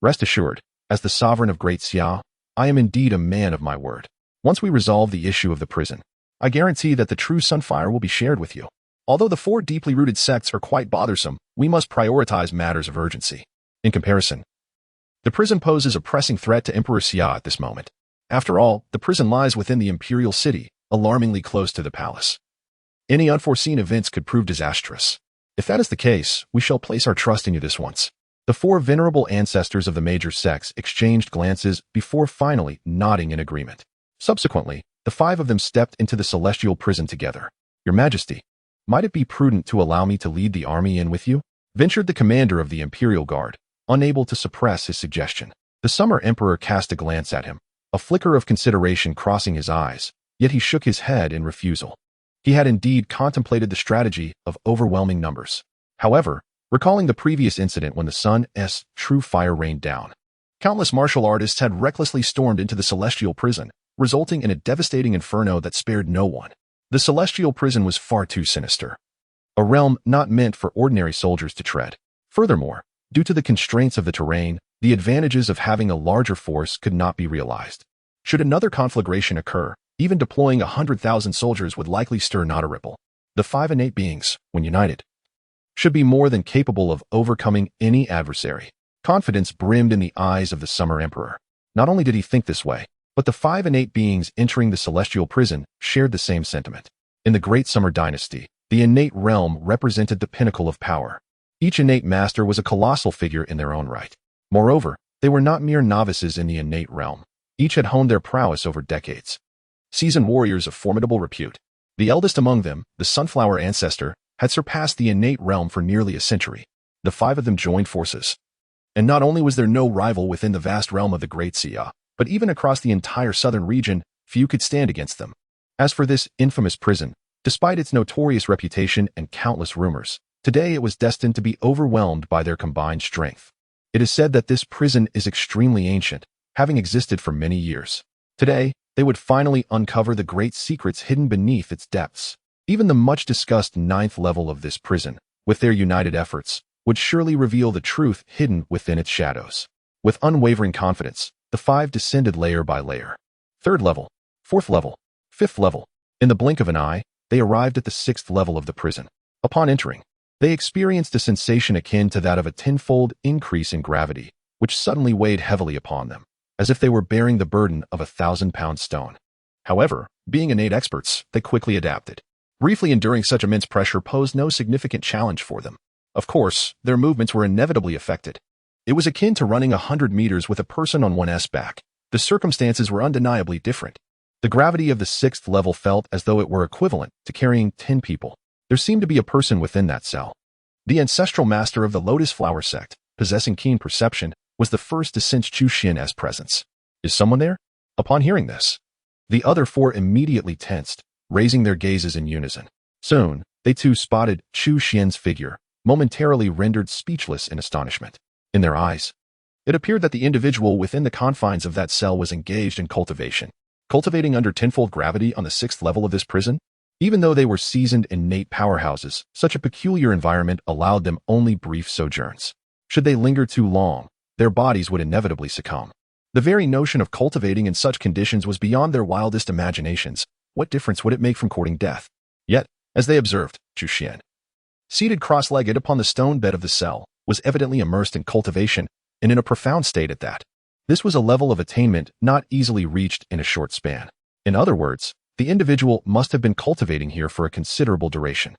Rest assured, as the sovereign of Great Xia, I am indeed a man of my word. Once we resolve the issue of the prison, I guarantee that the true Sunfire will be shared with you. Although the 4 deeply rooted sects are quite bothersome, we must prioritize matters of urgency. In comparison, the prison poses a pressing threat to Emperor Xia at this moment. After all, the prison lies within the imperial city, alarmingly close to the palace. Any unforeseen events could prove disastrous. If that is the case, we shall place our trust in you this once. The 4 venerable ancestors of the major sects exchanged glances before finally nodding in agreement. Subsequently, the 5 of them stepped into the celestial prison together. Your Majesty, might it be prudent to allow me to lead the army in with you? Ventured the commander of the Imperial Guard, unable to suppress his suggestion. The Summer Emperor cast a glance at him, a flicker of consideration crossing his eyes, yet he shook his head in refusal. He had indeed contemplated the strategy of overwhelming numbers. However, recalling the previous incident when the sun's true fire rained down, countless martial artists had recklessly stormed into the celestial prison, resulting in a devastating inferno that spared no one. The celestial prison was far too sinister, a realm not meant for ordinary soldiers to tread. Furthermore, due to the constraints of the terrain, the advantages of having a larger force could not be realized. Should another conflagration occur, even deploying 100,000 soldiers would likely stir not a ripple. The 5 innate beings, when united, should be more than capable of overcoming any adversary. Confidence brimmed in the eyes of the Summer Emperor. Not only did he think this way, but the 5 innate beings entering the celestial prison shared the same sentiment. In the Great Summer Dynasty, the innate realm represented the pinnacle of power. Each innate master was a colossal figure in their own right. Moreover, they were not mere novices in the innate realm. Each had honed their prowess over decades. Seasoned warriors of formidable repute. The eldest among them, the Sunflower Ancestor, had surpassed the innate realm for nearly a century. The 5 of them joined forces. And not only was there no rival within the vast realm of the Great Xia, but even across the entire southern region, few could stand against them. As for this infamous prison, despite its notorious reputation and countless rumors, today it was destined to be overwhelmed by their combined strength. It is said that this prison is extremely ancient, having existed for many years. Today, they would finally uncover the great secrets hidden beneath its depths. Even the much-discussed 9th level of this prison, with their united efforts, would surely reveal the truth hidden within its shadows. With unwavering confidence, the 5 descended layer by layer. 3rd level, 4th level, 5th level. In the blink of an eye, they arrived at the 6th level of the prison. Upon entering, they experienced a sensation akin to that of a tenfold increase in gravity, which suddenly weighed heavily upon them, as if they were bearing the burden of a 1,000-pound stone. However, being innate experts, they quickly adapted. Briefly enduring such immense pressure posed no significant challenge for them. Of course, their movements were inevitably affected. It was akin to running 100 meters with a person on one's back. The circumstances were undeniably different. The gravity of the 6th level felt as though it were equivalent to carrying 10 people. There seemed to be a person within that cell. The ancestral master of the Lotus Flower sect, possessing keen perception, was the first to sense Chu Xuan's presence. Is someone there? Upon hearing this, the other four immediately tensed, raising their gazes in unison. Soon, they too spotted Chu Xuan's figure, momentarily rendered speechless in astonishment. In their eyes, it appeared that the individual within the confines of that cell was engaged in cultivation, cultivating under tenfold gravity on the 6th level of this prison. Even though they were seasoned innate powerhouses, such a peculiar environment allowed them only brief sojourns. Should they linger too long, their bodies would inevitably succumb. The very notion of cultivating in such conditions was beyond their wildest imaginations. What difference would it make from courting death? Yet, as they observed, Chu Xuan, seated cross-legged upon the stone bed of the cell, was evidently immersed in cultivation, and in a profound state at that. This was a level of attainment not easily reached in a short span. In other words, the individual must have been cultivating here for a considerable duration.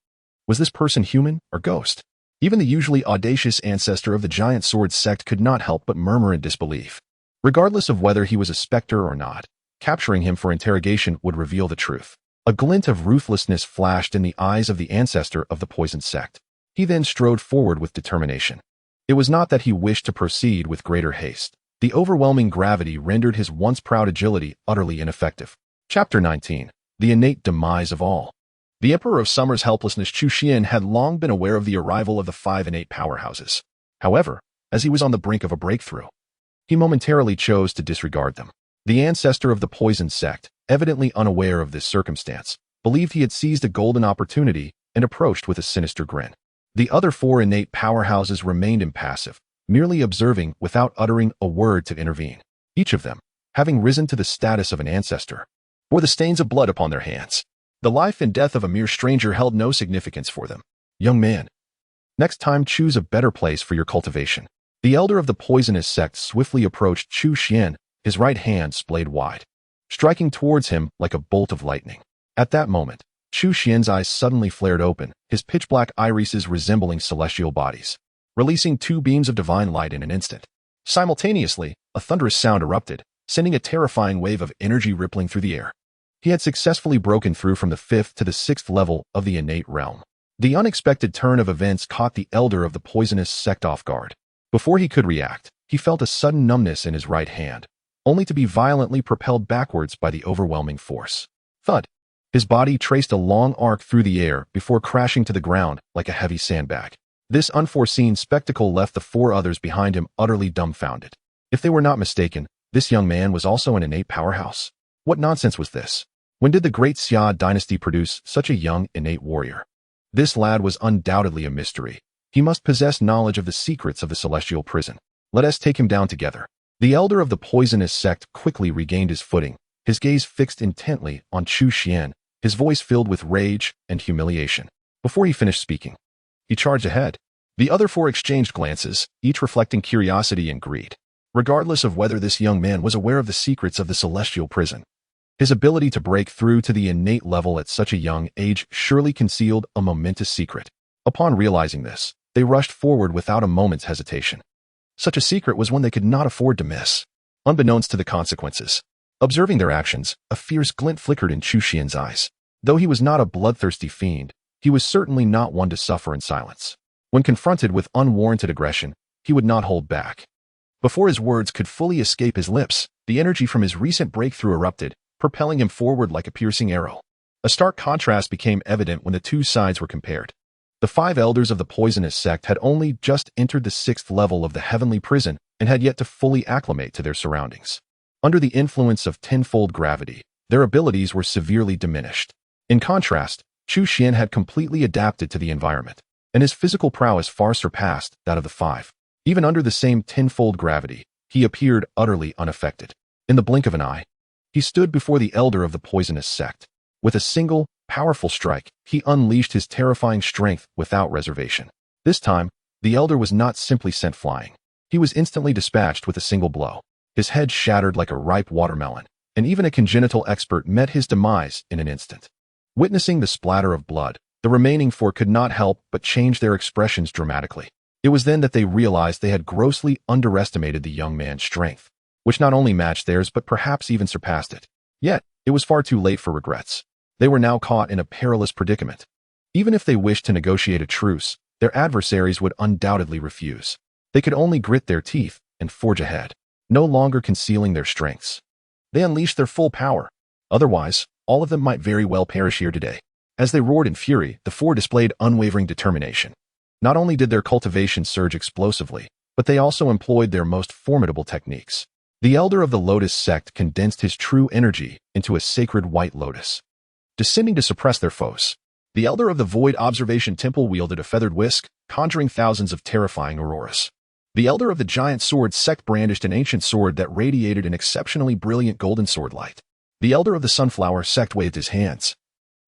Was this person human or ghost? Even the usually audacious ancestor of the giant sword sect could not help but murmur in disbelief. Regardless of whether he was a specter or not, capturing him for interrogation would reveal the truth. A glint of ruthlessness flashed in the eyes of the ancestor of the poison sect. He then strode forward with determination. It was not that he wished to proceed with greater haste. The overwhelming gravity rendered his once proud agility utterly ineffective. Chapter 19. The Innate Demise of All. The Emperor of Summer's helplessness Chu Xuan had long been aware of the arrival of the 5 innate powerhouses. However, as he was on the brink of a breakthrough, he momentarily chose to disregard them. The ancestor of the poison sect, evidently unaware of this circumstance, believed he had seized a golden opportunity and approached with a sinister grin. The other 4 innate powerhouses remained impassive, merely observing without uttering a word to intervene. Each of them, having risen to the status of an ancestor, bore the stains of blood upon their hands. The life and death of a mere stranger held no significance for them. Young man, next time choose a better place for your cultivation. The elder of the poisonous sect swiftly approached Chu Xuan, his right hand splayed wide, striking towards him like a bolt of lightning. At that moment, Chu Xuan's eyes suddenly flared open, his pitch-black irises resembling celestial bodies, releasing 2 beams of divine light in an instant. Simultaneously, a thunderous sound erupted, sending a terrifying wave of energy rippling through the air. He had successfully broken through from the 5th to the 6th level of the innate realm. The unexpected turn of events caught the elder of the poisonous sect off guard. Before he could react, he felt a sudden numbness in his right hand, only to be violently propelled backwards by the overwhelming force. Thud! His body traced a long arc through the air before crashing to the ground like a heavy sandbag. This unforeseen spectacle left the 4 others behind him utterly dumbfounded. If they were not mistaken, this young man was also an innate powerhouse. What nonsense was this? When did the Great Xia Dynasty produce such a young, innate warrior? This lad was undoubtedly a mystery. He must possess knowledge of the secrets of the celestial prison. Let us take him down together. The elder of the poisonous sect quickly regained his footing, his gaze fixed intently on Chu Xuan, his voice filled with rage and humiliation. Before he finished speaking, he charged ahead. The other 4 exchanged glances, each reflecting curiosity and greed. Regardless of whether this young man was aware of the secrets of the celestial prison, his ability to break through to the innate level at such a young age surely concealed a momentous secret. Upon realizing this, they rushed forward without a moment's hesitation. Such a secret was one they could not afford to miss. Unbeknownst to the consequences, observing their actions, a fierce glint flickered in Chu Xuan's eyes. Though he was not a bloodthirsty fiend, he was certainly not one to suffer in silence. When confronted with unwarranted aggression, he would not hold back. Before his words could fully escape his lips, the energy from his recent breakthrough erupted, propelling him forward like a piercing arrow. A stark contrast became evident when the 2 sides were compared. The 5 elders of the poisonous sect had only just entered the 6th level of the heavenly prison and had yet to fully acclimate to their surroundings. Under the influence of tenfold gravity, their abilities were severely diminished. In contrast, Chu Xuan had completely adapted to the environment, and his physical prowess far surpassed that of the 5. Even under the same tenfold gravity, he appeared utterly unaffected. In the blink of an eye, he stood before the elder of the poisonous sect. With a single, powerful strike, he unleashed his terrifying strength without reservation. This time, the elder was not simply sent flying. He was instantly dispatched with a single blow. His head shattered like a ripe watermelon, and even a congenital expert met his demise in an instant. Witnessing the splatter of blood, the remaining 4 could not help but change their expressions dramatically. It was then that they realized they had grossly underestimated the young man's strength, which not only matched theirs but perhaps even surpassed it. Yet, it was far too late for regrets. They were now caught in a perilous predicament. Even if they wished to negotiate a truce, their adversaries would undoubtedly refuse. They could only grit their teeth and forge ahead. no longer concealing their strengths. They unleashed their full power. Otherwise, all of them might very well perish here today. As they roared in fury, the four displayed unwavering determination. Not only did their cultivation surge explosively, but they also employed their most formidable techniques. The elder of the Lotus sect condensed his true energy into a sacred white lotus, descending to suppress their foes. The elder of the Void Observation Temple wielded a feathered whisk, conjuring thousands of terrifying auroras. The elder of the Giant Sword sect brandished an ancient sword that radiated an exceptionally brilliant golden sword light. The elder of the Sunflower sect waved his hands,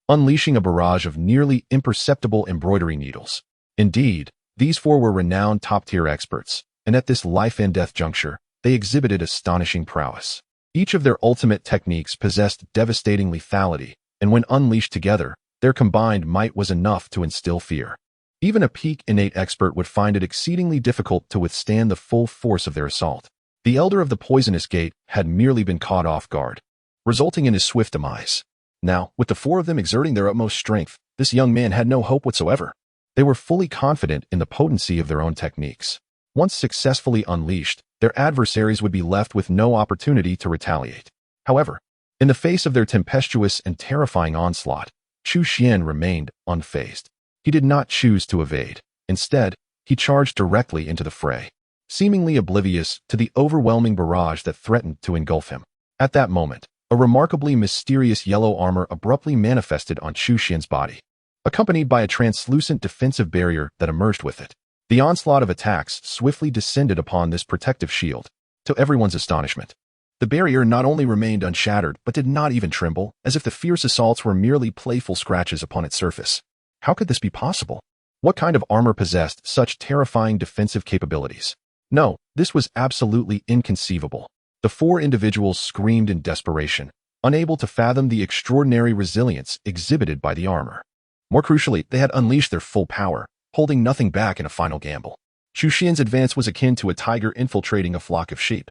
unleashing a barrage of nearly imperceptible embroidery needles. Indeed, these four were renowned top-tier experts, and at this life-and-death juncture, they exhibited astonishing prowess. Each of their ultimate techniques possessed devastating lethality, and when unleashed together, their combined might was enough to instill fear. Even a peak innate expert would find it exceedingly difficult to withstand the full force of their assault. The elder of the Poisonous Gate had merely been caught off guard, resulting in his swift demise. Now, with the four of them exerting their utmost strength, this young man had no hope whatsoever. They were fully confident in the potency of their own techniques. Once successfully unleashed, their adversaries would be left with no opportunity to retaliate. However, in the face of their tempestuous and terrifying onslaught, Chu Xuan remained unfazed. He did not choose to evade. Instead, he charged directly into the fray, seemingly oblivious to the overwhelming barrage that threatened to engulf him. At that moment, a remarkably mysterious yellow armor abruptly manifested on Chu Xuan's body, accompanied by a translucent defensive barrier that emerged with it. The onslaught of attacks swiftly descended upon this protective shield. To everyone's astonishment, the barrier not only remained unshattered but did not even tremble, as if the fierce assaults were merely playful scratches upon its surface. How could this be possible? What kind of armor possessed such terrifying defensive capabilities? No, this was absolutely inconceivable. The four individuals screamed in desperation, unable to fathom the extraordinary resilience exhibited by the armor. More crucially, they had unleashed their full power, holding nothing back in a final gamble. Chu Xuan's advance was akin to a tiger infiltrating a flock of sheep.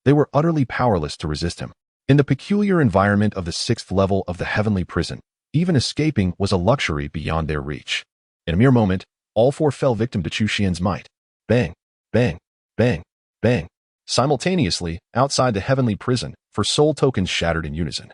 They were utterly powerless to resist him. In the peculiar environment of the sixth level of the heavenly prison, even escaping was a luxury beyond their reach. In a mere moment, all four fell victim to Chu Xuan's might. Bang, bang, bang, bang. Simultaneously, outside the heavenly prison, four soul tokens shattered in unison,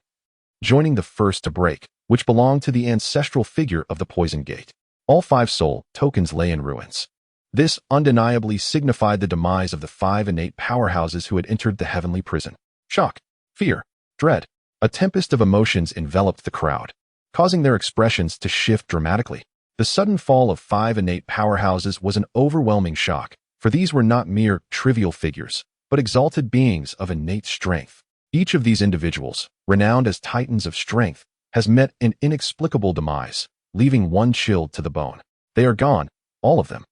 joining the first to break, which belonged to the ancestral figure of the Poison Gate. All 5 soul tokens lay in ruins. This undeniably signified the demise of the 5 innate powerhouses who had entered the heavenly prison. Shock, fear, dread. A tempest of emotions enveloped the crowd, causing their expressions to shift dramatically. The sudden fall of 5 innate powerhouses was an overwhelming shock, for these were not mere trivial figures, but exalted beings of innate strength. Each of these individuals, renowned as titans of strength, has met an inexplicable demise, leaving one chilled to the bone. They are gone, all of them.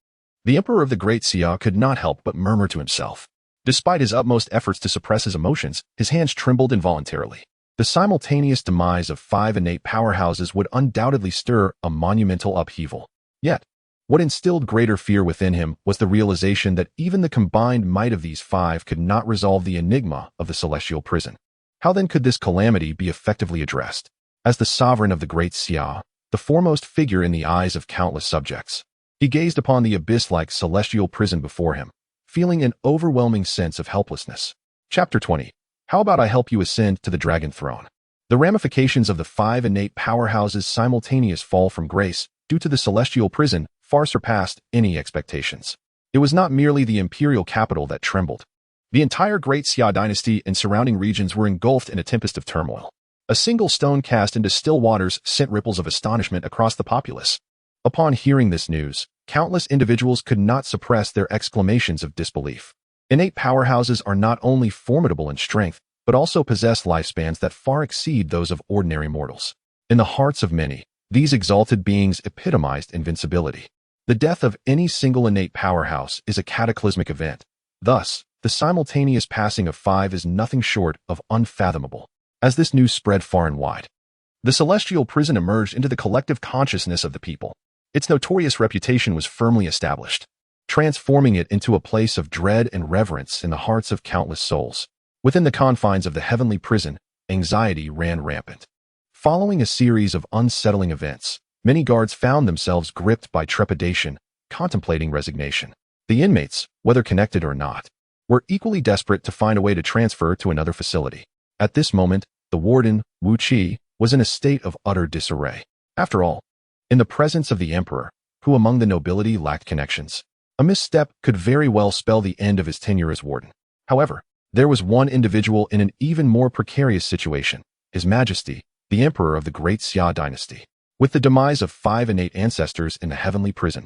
The Emperor of the Great Xia could not help but murmur to himself. Despite his utmost efforts to suppress his emotions, his hands trembled involuntarily. The simultaneous demise of 5 innate powerhouses would undoubtedly stir a monumental upheaval. Yet, what instilled greater fear within him was the realization that even the combined might of these 5 could not resolve the enigma of the celestial prison. How then could this calamity be effectively addressed? As the sovereign of the Great Xia, the foremost figure in the eyes of countless subjects, he gazed upon the abyss-like celestial prison before him, feeling an overwhelming sense of helplessness. Chapter 20. How about I help you ascend to the dragon throne? The ramifications of the 5 innate powerhouses' simultaneous fall from grace due to the celestial prison far surpassed any expectations. It was not merely the imperial capital that trembled. The entire Great Xia Dynasty and surrounding regions were engulfed in a tempest of turmoil. A single stone cast into still waters sent ripples of astonishment across the populace. Upon hearing this news, countless individuals could not suppress their exclamations of disbelief. Innate powerhouses are not only formidable in strength, but also possess lifespans that far exceed those of ordinary mortals. In the hearts of many, these exalted beings epitomized invincibility. The death of any single innate powerhouse is a cataclysmic event. Thus, the simultaneous passing of 5 is nothing short of unfathomable. As this news spread far and wide, the celestial prison emerged into the collective consciousness of the people. Its notorious reputation was firmly established, transforming it into a place of dread and reverence in the hearts of countless souls. Within the confines of the heavenly prison, anxiety ran rampant. Following a series of unsettling events, many guards found themselves gripped by trepidation, contemplating resignation. The inmates, whether connected or not, were equally desperate to find a way to transfer to another facility. At this moment, the warden, Wu Qi, was in a state of utter disarray. After all, in the presence of the emperor, who among the nobility lacked connections, a misstep could very well spell the end of his tenure as warden. However, there was one individual in an even more precarious situation, His Majesty, the Emperor of the Great Xia Dynasty. With the demise of 5 innate ancestors in the heavenly prison,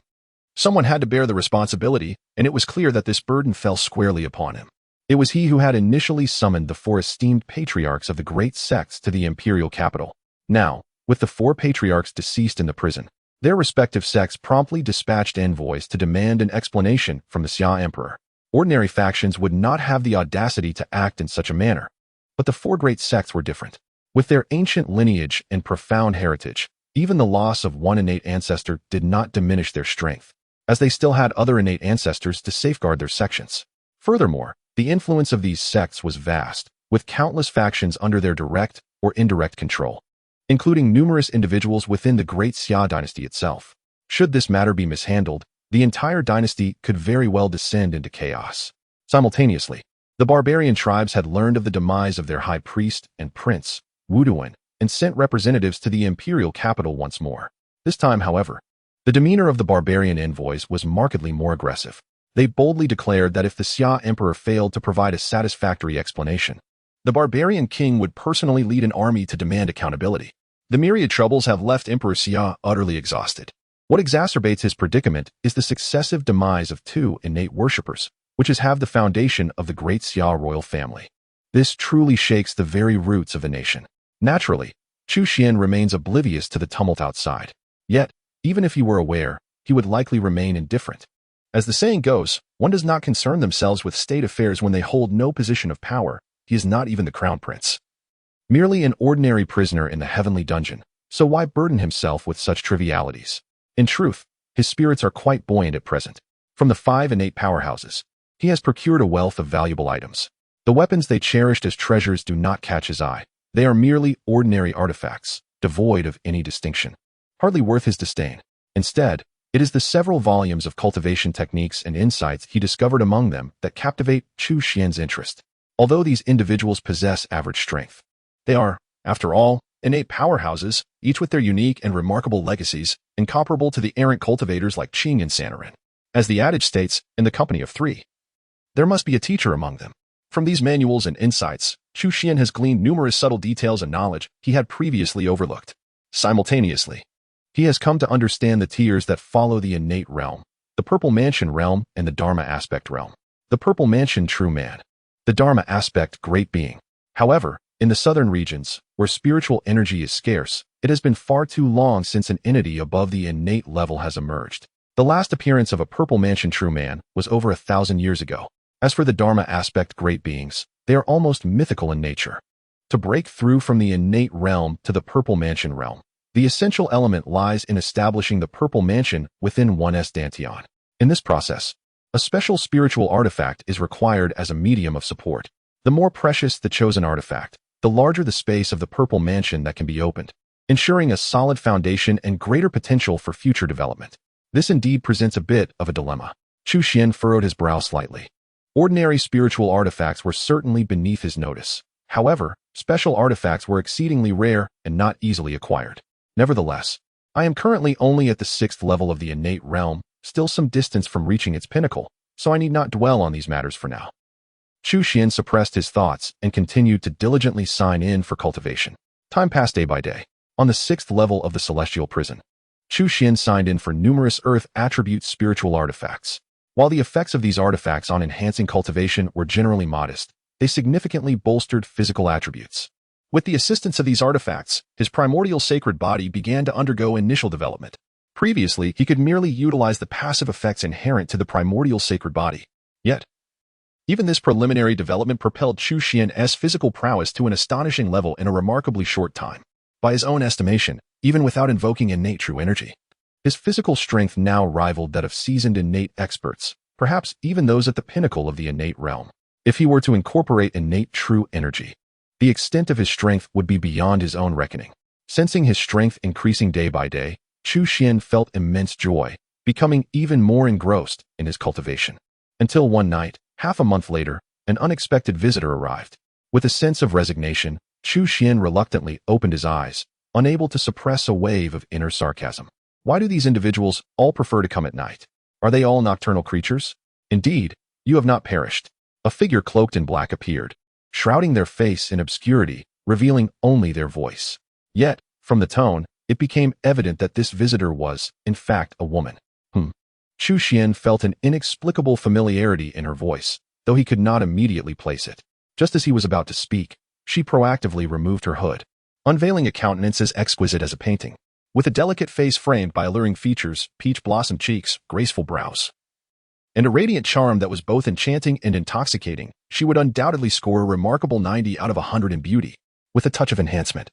someone had to bear the responsibility, and it was clear that this burden fell squarely upon him. It was he who had initially summoned the 4 esteemed patriarchs of the great sects to the imperial capital. Now, with the 4 patriarchs deceased in the prison, their respective sects promptly dispatched envoys to demand an explanation from the Xia Emperor. Ordinary factions would not have the audacity to act in such a manner, but the 4 great sects were different. With their ancient lineage and profound heritage, even the loss of one innate ancestor did not diminish their strength, as they still had other innate ancestors to safeguard their sections. Furthermore, the influence of these sects was vast, with countless factions under their direct or indirect control, including numerous individuals within the Great Xia Dynasty itself. Should this matter be mishandled, the entire dynasty could very well descend into chaos. Simultaneously, the barbarian tribes had learned of the demise of their high priest and prince, Wu Duan, and sent representatives to the imperial capital once more. This time, however, the demeanor of the barbarian envoys was markedly more aggressive. They boldly declared that if the Xia Emperor failed to provide a satisfactory explanation, the barbarian king would personally lead an army to demand accountability. The myriad troubles have left Emperor Xia utterly exhausted. What exacerbates his predicament is the successive demise of 2 innate worshippers, which has halved the foundation of the Great Xia royal family. This truly shakes the very roots of the nation. Naturally, Chu Xuan remains oblivious to the tumult outside. Yet, even if he were aware, he would likely remain indifferent. As the saying goes, one does not concern themselves with state affairs when they hold no position of power. He is not even the crown prince. Merely an ordinary prisoner in the heavenly dungeon, so why burden himself with such trivialities? In truth, his spirits are quite buoyant at present. From the 5 innate powerhouses, he has procured a wealth of valuable items. The weapons they cherished as treasures do not catch his eye. They are merely ordinary artifacts, devoid of any distinction, hardly worth his disdain. Instead, it is the several volumes of cultivation techniques and insights he discovered among them that captivate Chu Xuan's interest. Although these individuals possess average strength, they are, after all, innate powerhouses, each with their unique and remarkable legacies, incomparable to the errant cultivators like Qing and Santorin. As the adage states, in the company of 3, there must be a teacher among them. From these manuals and insights, Chu Xuan has gleaned numerous subtle details and knowledge he had previously overlooked. Simultaneously, he has come to understand the tiers that follow the innate realm, the Purple Mansion realm and the Dharma aspect realm. The Purple Mansion, true man. The Dharma aspect, great being. However, in the southern regions, where spiritual energy is scarce, it has been far too long since an entity above the innate level has emerged. The last appearance of a Purple Mansion true man was over 1,000 years ago. As for the Dharma aspect great beings, they are almost mythical in nature. To break through from the innate realm to the Purple Mansion realm, the essential element lies in establishing the Purple Mansion within one's dantian. In this process, a special spiritual artifact is required as a medium of support. The more precious the chosen artifact, the larger the space of the Purple Mansion that can be opened, ensuring a solid foundation and greater potential for future development. This indeed presents a bit of a dilemma. Chu Xuan furrowed his brow slightly. Ordinary spiritual artifacts were certainly beneath his notice. However, special artifacts were exceedingly rare and not easily acquired. Nevertheless, I am currently only at the 6th level of the innate realm, still some distance from reaching its pinnacle, so I need not dwell on these matters for now. Chu Xuan suppressed his thoughts and continued to diligently sign in for cultivation. Time passed day by day. On the 6th level of the celestial prison, Chu Xuan signed in for numerous earth attribute spiritual artifacts. While the effects of these artifacts on enhancing cultivation were generally modest, they significantly bolstered physical attributes. With the assistance of these artifacts, his primordial sacred body began to undergo initial development. Previously, he could merely utilize the passive effects inherent to the primordial sacred body. Yet, even this preliminary development propelled Chu Xuan's physical prowess to an astonishing level in a remarkably short time. By his own estimation, even without invoking innate true energy, his physical strength now rivaled that of seasoned innate experts, perhaps even those at the pinnacle of the innate realm. If he were to incorporate innate true energy, the extent of his strength would be beyond his own reckoning. Sensing his strength increasing day by day, Chu Xuan felt immense joy, becoming even more engrossed in his cultivation. Until one night, Half a month later, an unexpected visitor arrived. With a sense of resignation, Chu Xuan reluctantly opened his eyes, unable to suppress a wave of inner sarcasm. Why do these individuals all prefer to come at night? Are they all nocturnal creatures? Indeed, you have not perished. A figure cloaked in black appeared, shrouding their face in obscurity, revealing only their voice. Yet, from the tone, it became evident that this visitor was, in fact, a woman. Chu Xuan felt an inexplicable familiarity in her voice, though he could not immediately place it. Just as he was about to speak, she proactively removed her hood, unveiling a countenance as exquisite as a painting. With a delicate face framed by alluring features, peach blossom cheeks, graceful brows, and a radiant charm that was both enchanting and intoxicating, she would undoubtedly score a remarkable 90 out of 100 in beauty. With a touch of enhancement,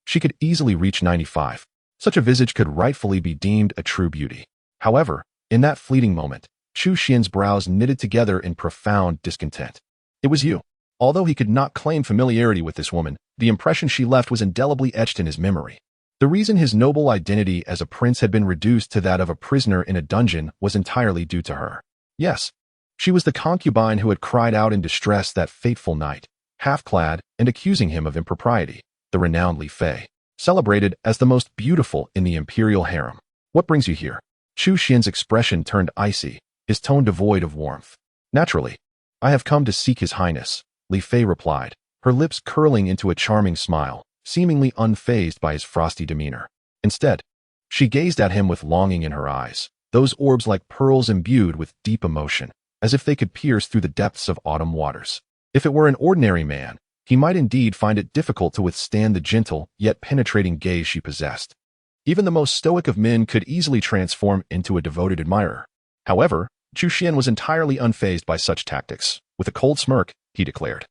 she could easily reach 95. Such a visage could rightfully be deemed a true beauty. However, in that fleeting moment, Chu Xuan's brows knitted together in profound discontent. It was you. Although he could not claim familiarity with this woman, the impression she left was indelibly etched in his memory. The reason his noble identity as a prince had been reduced to that of a prisoner in a dungeon was entirely due to her. Yes, she was the concubine who had cried out in distress that fateful night, half-clad and accusing him of impropriety, the renowned Li Fei, celebrated as the most beautiful in the imperial harem. What brings you here? Chu Xuan's expression turned icy, his tone devoid of warmth. Naturally, I have come to seek His Highness, Li Fei replied, her lips curling into a charming smile, seemingly unfazed by his frosty demeanor. Instead, she gazed at him with longing in her eyes, those orbs like pearls imbued with deep emotion, as if they could pierce through the depths of autumn waters. If it were an ordinary man, he might indeed find it difficult to withstand the gentle yet penetrating gaze she possessed. Even the most stoic of men could easily transform into a devoted admirer. However, Chu Xuan was entirely unfazed by such tactics. With a cold smirk, he declared,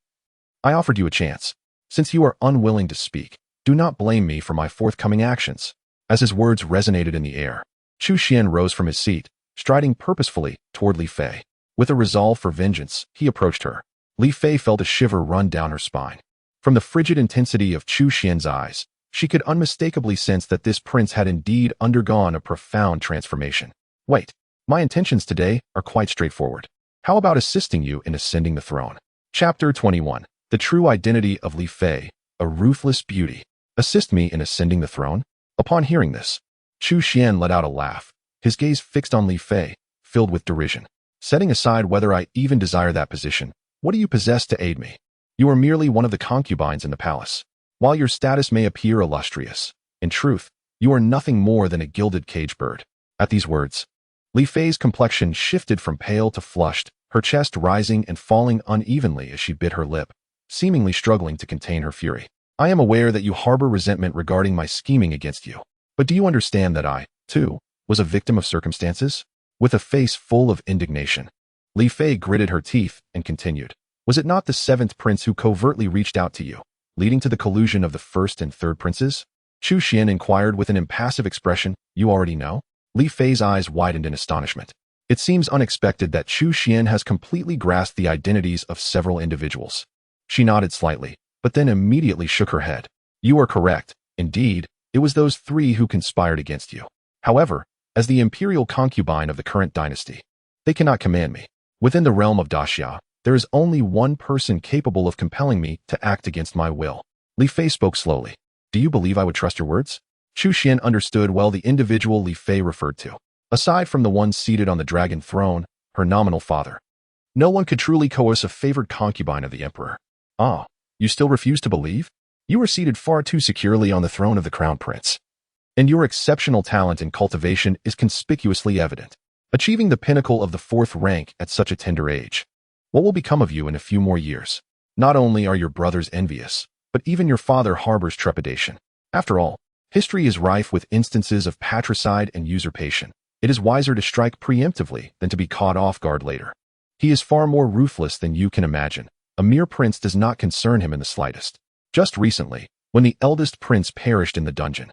I offered you a chance. Since you are unwilling to speak, do not blame me for my forthcoming actions. As his words resonated in the air, Chu Xuan rose from his seat, striding purposefully toward Li Fei. With a resolve for vengeance, he approached her. Li Fei felt a shiver run down her spine. From the frigid intensity of Chu Xuan's eyes, she could unmistakably sense that this prince had indeed undergone a profound transformation. Wait, my intentions today are quite straightforward. How about assisting you in ascending the throne? Chapter 21. The True Identity of Li Fei, a Ruthless Beauty. Assist me in ascending the throne? Upon hearing this, Chu Xuan let out a laugh, his gaze fixed on Li Fei, filled with derision. Setting aside whether I even desire that position, what do you possess to aid me? You are merely one of the concubines in the palace. While your status may appear illustrious, in truth, you are nothing more than a gilded cage bird. At these words, Li Fei's complexion shifted from pale to flushed, her chest rising and falling unevenly as she bit her lip, seemingly struggling to contain her fury. I am aware that you harbor resentment regarding my scheming against you, but do you understand that I, too, was a victim of circumstances? With a face full of indignation, Li Fei gritted her teeth and continued, was it not the seventh prince who covertly reached out to you, leading to the collusion of the first and third princes? Chu Xuan inquired with an impassive expression. You already know? Li Fei's eyes widened in astonishment. It seems unexpected that Chu Xuan has completely grasped the identities of several individuals. She nodded slightly, but then immediately shook her head. You are correct. Indeed, it was those three who conspired against you. However, as the imperial concubine of the current dynasty, they cannot command me. Within the realm of Daxia, there is only one person capable of compelling me to act against my will. Li Fei spoke slowly. Do you believe I would trust your words? Chu Xuan understood well the individual Li Fei referred to. Aside from the one seated on the dragon throne, her nominal father, no one could truly coerce a favored concubine of the emperor. Ah, you still refuse to believe? You are seated far too securely on the throne of the crown prince, and your exceptional talent and cultivation is conspicuously evident, achieving the pinnacle of the fourth rank at such a tender age. What will become of you in a few more years? Not only are your brothers envious, but even your father harbors trepidation. After all, history is rife with instances of patricide and usurpation. It is wiser to strike preemptively than to be caught off guard later. He is far more ruthless than you can imagine. A mere prince does not concern him in the slightest. Just recently, when the eldest prince perished in the dungeon,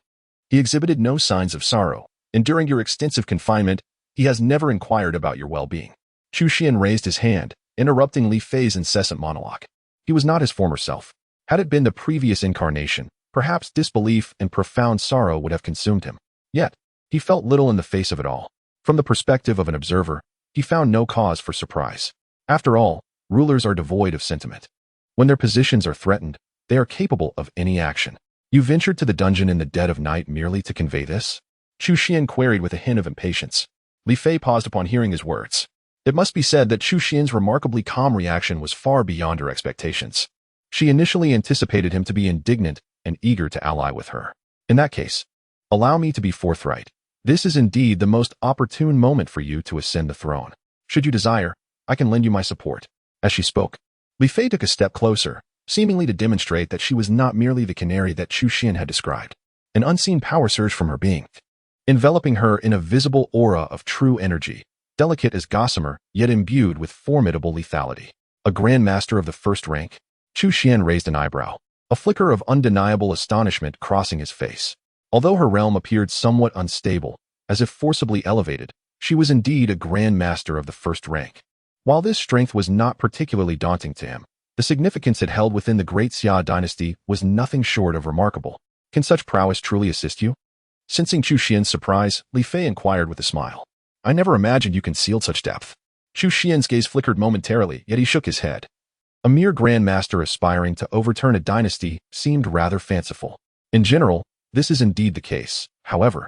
he exhibited no signs of sorrow, and during your extensive confinement, he has never inquired about your well-being. Chu Xuan raised his hand, interrupting Li Fei's incessant monologue. He was not his former self. Had it been the previous incarnation, perhaps disbelief and profound sorrow would have consumed him. Yet, he felt little in the face of it all. From the perspective of an observer, he found no cause for surprise. After all, rulers are devoid of sentiment. When their positions are threatened, they are capable of any action. You ventured to the dungeon in the dead of night merely to convey this? Chu Xuan queried with a hint of impatience. Li Fei paused upon hearing his words. It must be said that Chu Xuan's remarkably calm reaction was far beyond her expectations. She initially anticipated him to be indignant and eager to ally with her. In that case, allow me to be forthright. This is indeed the most opportune moment for you to ascend the throne. Should you desire, I can lend you my support. As she spoke, Li Fei took a step closer, seemingly to demonstrate that she was not merely the canary that Chu Xuan had described. An unseen power surged from her being, enveloping her in a visible aura of true energy, delicate as gossamer, yet imbued with formidable lethality. A Grand Master of the first rank? Chu Xuan raised an eyebrow, a flicker of undeniable astonishment crossing his face. Although her realm appeared somewhat unstable, as if forcibly elevated, she was indeed a Grand Master of the first rank. While this strength was not particularly daunting to him, the significance it held within the Great Xia Dynasty was nothing short of remarkable. Can such prowess truly assist you? Sensing Chu Xuan's surprise, Li Fei inquired with a smile. I never imagined you concealed such depth. Chu Xuan's gaze flickered momentarily, yet he shook his head. A mere Grand Master aspiring to overturn a dynasty seemed rather fanciful. In general, this is indeed the case. However,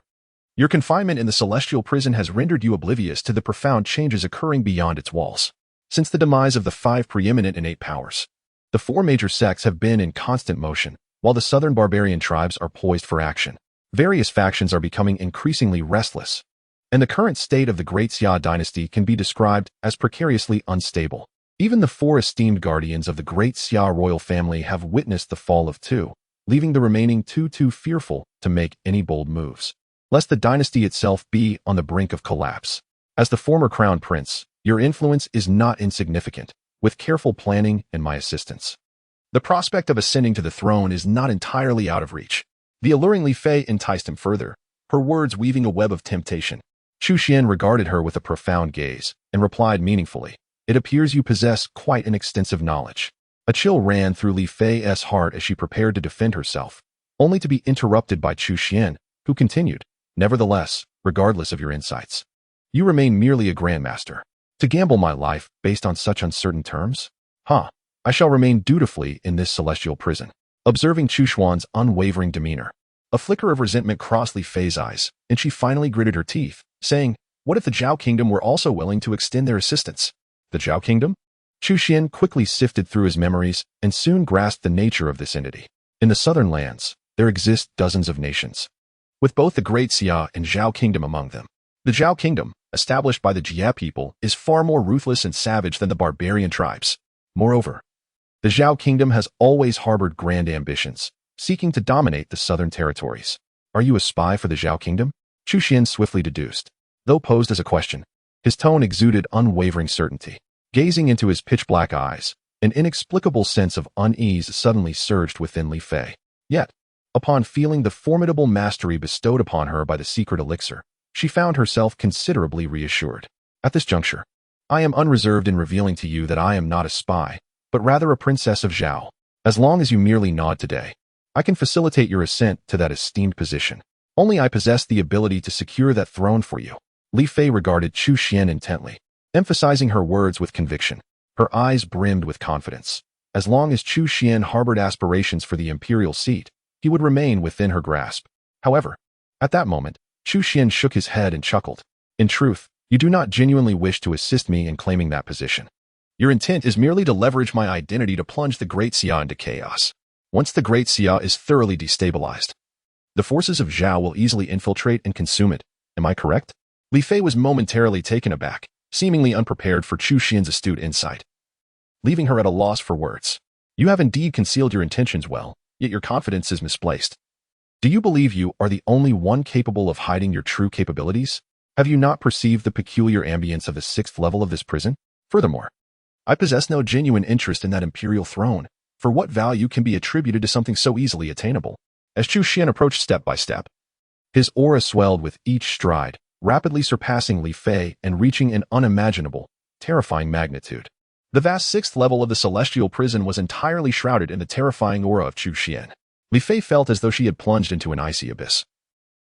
your confinement in the celestial prison has rendered you oblivious to the profound changes occurring beyond its walls. Since the demise of the 5 preeminent innate powers, the 4 major sects have been in constant motion, while the southern barbarian tribes are poised for action. Various factions are becoming increasingly restless, and the current state of the Great Xia Dynasty can be described as precariously unstable. Even the 4 esteemed guardians of the Great Xia royal family have witnessed the fall of 2, leaving the remaining 2 too fearful to make any bold moves, lest the dynasty itself be on the brink of collapse. As the former crown prince, your influence is not insignificant, with careful planning and my assistance. The prospect of ascending to the throne is not entirely out of reach. The alluring Li Fei enticed him further, her words weaving a web of temptation. Chu Xuan regarded her with a profound gaze, and replied meaningfully, It appears you possess quite an extensive knowledge. A chill ran through Li Fei's heart as she prepared to defend herself, only to be interrupted by Chu Xuan, who continued, Nevertheless, regardless of your insights, you remain merely a grandmaster. To gamble my life based on such uncertain terms? I shall remain dutifully in this celestial prison. Observing Chu Xuan's unwavering demeanor, a flicker of resentment crossed Li Fei's eyes, and she finally gritted her teeth, saying, What if the Zhao Kingdom were also willing to extend their assistance? The Zhao Kingdom? Chu Xuan quickly sifted through his memories and soon grasped the nature of this entity. In the southern lands, there exist dozens of nations, with both the Great Xia and Zhao Kingdom among them. The Zhao Kingdom, established by the Jia people, is far more ruthless and savage than the barbarian tribes. Moreover, the Zhao Kingdom has always harbored grand ambitions, seeking to dominate the southern territories. Are you a spy for the Zhao Kingdom? Chu Xuan swiftly deduced. Though posed as a question, his tone exuded unwavering certainty. Gazing into his pitch-black eyes, an inexplicable sense of unease suddenly surged within Li Fei. Yet, upon feeling the formidable mastery bestowed upon her by the secret elixir, she found herself considerably reassured. At this juncture, I am unreserved in revealing to you that I am not a spy, but rather a princess of Zhao. As long as you merely nod today, I can facilitate your ascent to that esteemed position. Only I possess the ability to secure that throne for you. Li Fei regarded Chu Xuan intently, emphasizing her words with conviction. Her eyes brimmed with confidence. As long as Chu Xuan harbored aspirations for the imperial seat, he would remain within her grasp. However, at that moment, Chu Xuan shook his head and chuckled. In truth, you do not genuinely wish to assist me in claiming that position. Your intent is merely to leverage my identity to plunge the Great Xia into chaos. Once the Great Xia is thoroughly destabilized, the forces of Zhao will easily infiltrate and consume it. Am I correct? Li Fei was momentarily taken aback, seemingly unprepared for Chu Xuan's astute insight, leaving her at a loss for words. You have indeed concealed your intentions well, yet your confidence is misplaced. Do you believe you are the only one capable of hiding your true capabilities? Have you not perceived the peculiar ambience of the 6th level of this prison? Furthermore, I possess no genuine interest in that imperial throne. For what value can be attributed to something so easily attainable? As Chu Xuan approached step by step, his aura swelled with each stride, rapidly surpassing Li Fei and reaching an unimaginable, terrifying magnitude. The vast 6th level of the celestial prison was entirely shrouded in the terrifying aura of Chu Xuan. Li Fei felt as though she had plunged into an icy abyss,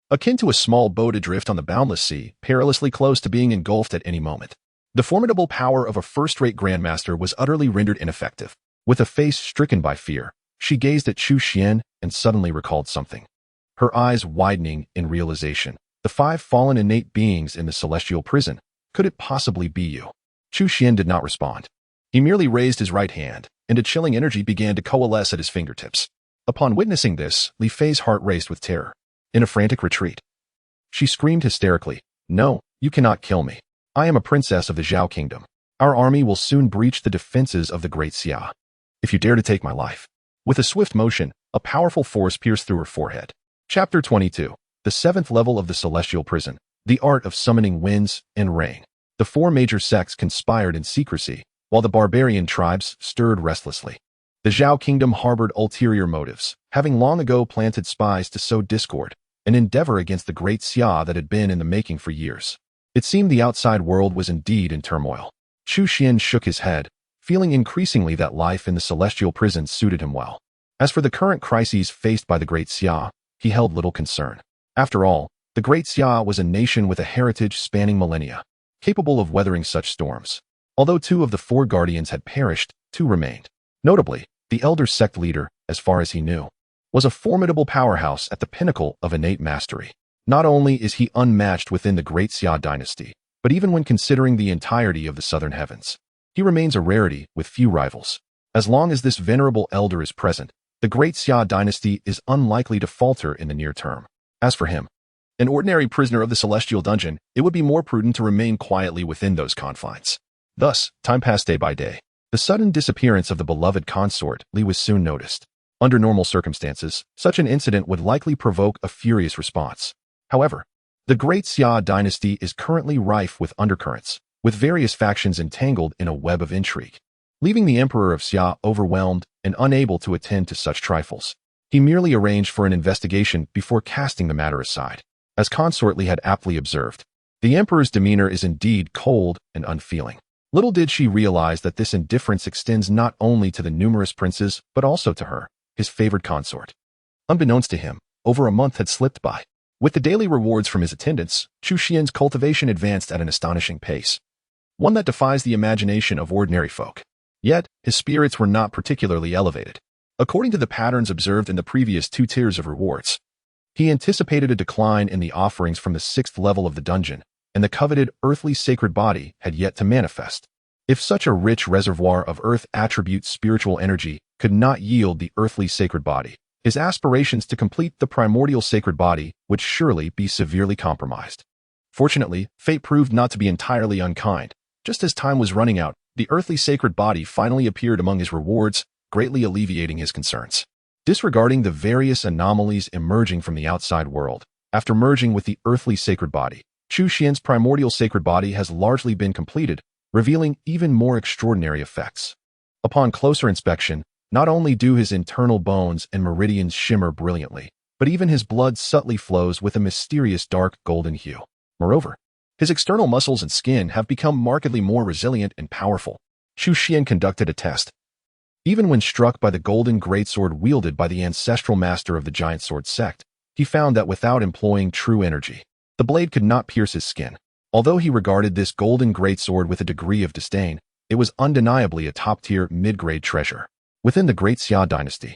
akin to a small boat adrift on the boundless sea, perilously close to being engulfed at any moment. The formidable power of a first-rate grandmaster was utterly rendered ineffective. With a face stricken by fear, she gazed at Chu Xuan and suddenly recalled something. Her eyes widening in realization. The 5 fallen innate beings in the celestial prison. Could it possibly be you? Chu Xuan did not respond. He merely raised his right hand, and a chilling energy began to coalesce at his fingertips. Upon witnessing this, Li Fei's heart raced with terror. In a frantic retreat, she screamed hysterically, "No, you cannot kill me. I am a princess of the Zhao kingdom. Our army will soon breach the defenses of the Great Xia. If you dare to take my life." With a swift motion, a powerful force pierced through her forehead. Chapter 22. The 7th level of the celestial prison. The art of summoning winds and rain. The 4 major sects conspired in secrecy, while the barbarian tribes stirred restlessly. The Zhao kingdom harbored ulterior motives, having long ago planted spies to sow discord, an endeavor against the Great Xia that had been in the making for years. It seemed the outside world was indeed in turmoil. Chu Xuan shook his head, feeling increasingly that life in the celestial prison suited him well. As for the current crises faced by the Great Xia, he held little concern. After all, the Great Xia was a nation with a heritage spanning millennia, capable of weathering such storms. Although 2 of the 4 guardians had perished, 2 remained. Notably, the elder sect leader, as far as he knew, was a formidable powerhouse at the pinnacle of innate mastery. Not only is he unmatched within the Great Xia Dynasty, but even when considering the entirety of the southern heavens, he remains a rarity with few rivals. As long as this venerable elder is present, the Great Xia Dynasty is unlikely to falter in the near term. As for him, an ordinary prisoner of the celestial dungeon, it would be more prudent to remain quietly within those confines. Thus, time passed day by day. The sudden disappearance of the beloved consort, Li, was soon noticed. Under normal circumstances, such an incident would likely provoke a furious response. However, the Great Xia Dynasty is currently rife with undercurrents, with various factions entangled in a web of intrigue, leaving the Emperor of Xia overwhelmed and unable to attend to such trifles. He merely arranged for an investigation before casting the matter aside. As Consort Li had aptly observed, the Emperor's demeanor is indeed cold and unfeeling. Little did she realize that this indifference extends not only to the numerous princes, but also to her, his favored consort. Unbeknownst to him, over a month had slipped by. With the daily rewards from his attendants, Chu Xuan's cultivation advanced at an astonishing pace, one that defies the imagination of ordinary folk. Yet, his spirits were not particularly elevated. According to the patterns observed in the previous 2 tiers of rewards, he anticipated a decline in the offerings from the 6th level of the dungeon, and the coveted earthly sacred body had yet to manifest. If such a rich reservoir of earth attribute spiritual energy could not yield the earthly sacred body, his aspirations to complete the primordial sacred body would surely be severely compromised. Fortunately, fate proved not to be entirely unkind. Just as time was running out, the earthly sacred body finally appeared among his rewards, greatly alleviating his concerns. Disregarding the various anomalies emerging from the outside world, after merging with the earthly sacred body, Chu Xuan's primordial sacred body has largely been completed, revealing even more extraordinary effects. Upon closer inspection, not only do his internal bones and meridians shimmer brilliantly, but even his blood subtly flows with a mysterious dark golden hue. Moreover, his external muscles and skin have become markedly more resilient and powerful. Chu Xuan conducted a test. Even when struck by the golden greatsword wielded by the ancestral master of the giant sword sect, he found that without employing true energy, the blade could not pierce his skin. Although he regarded this golden greatsword with a degree of disdain, it was undeniably a top-tier mid-grade treasure. Within the Great Xia Dynasty,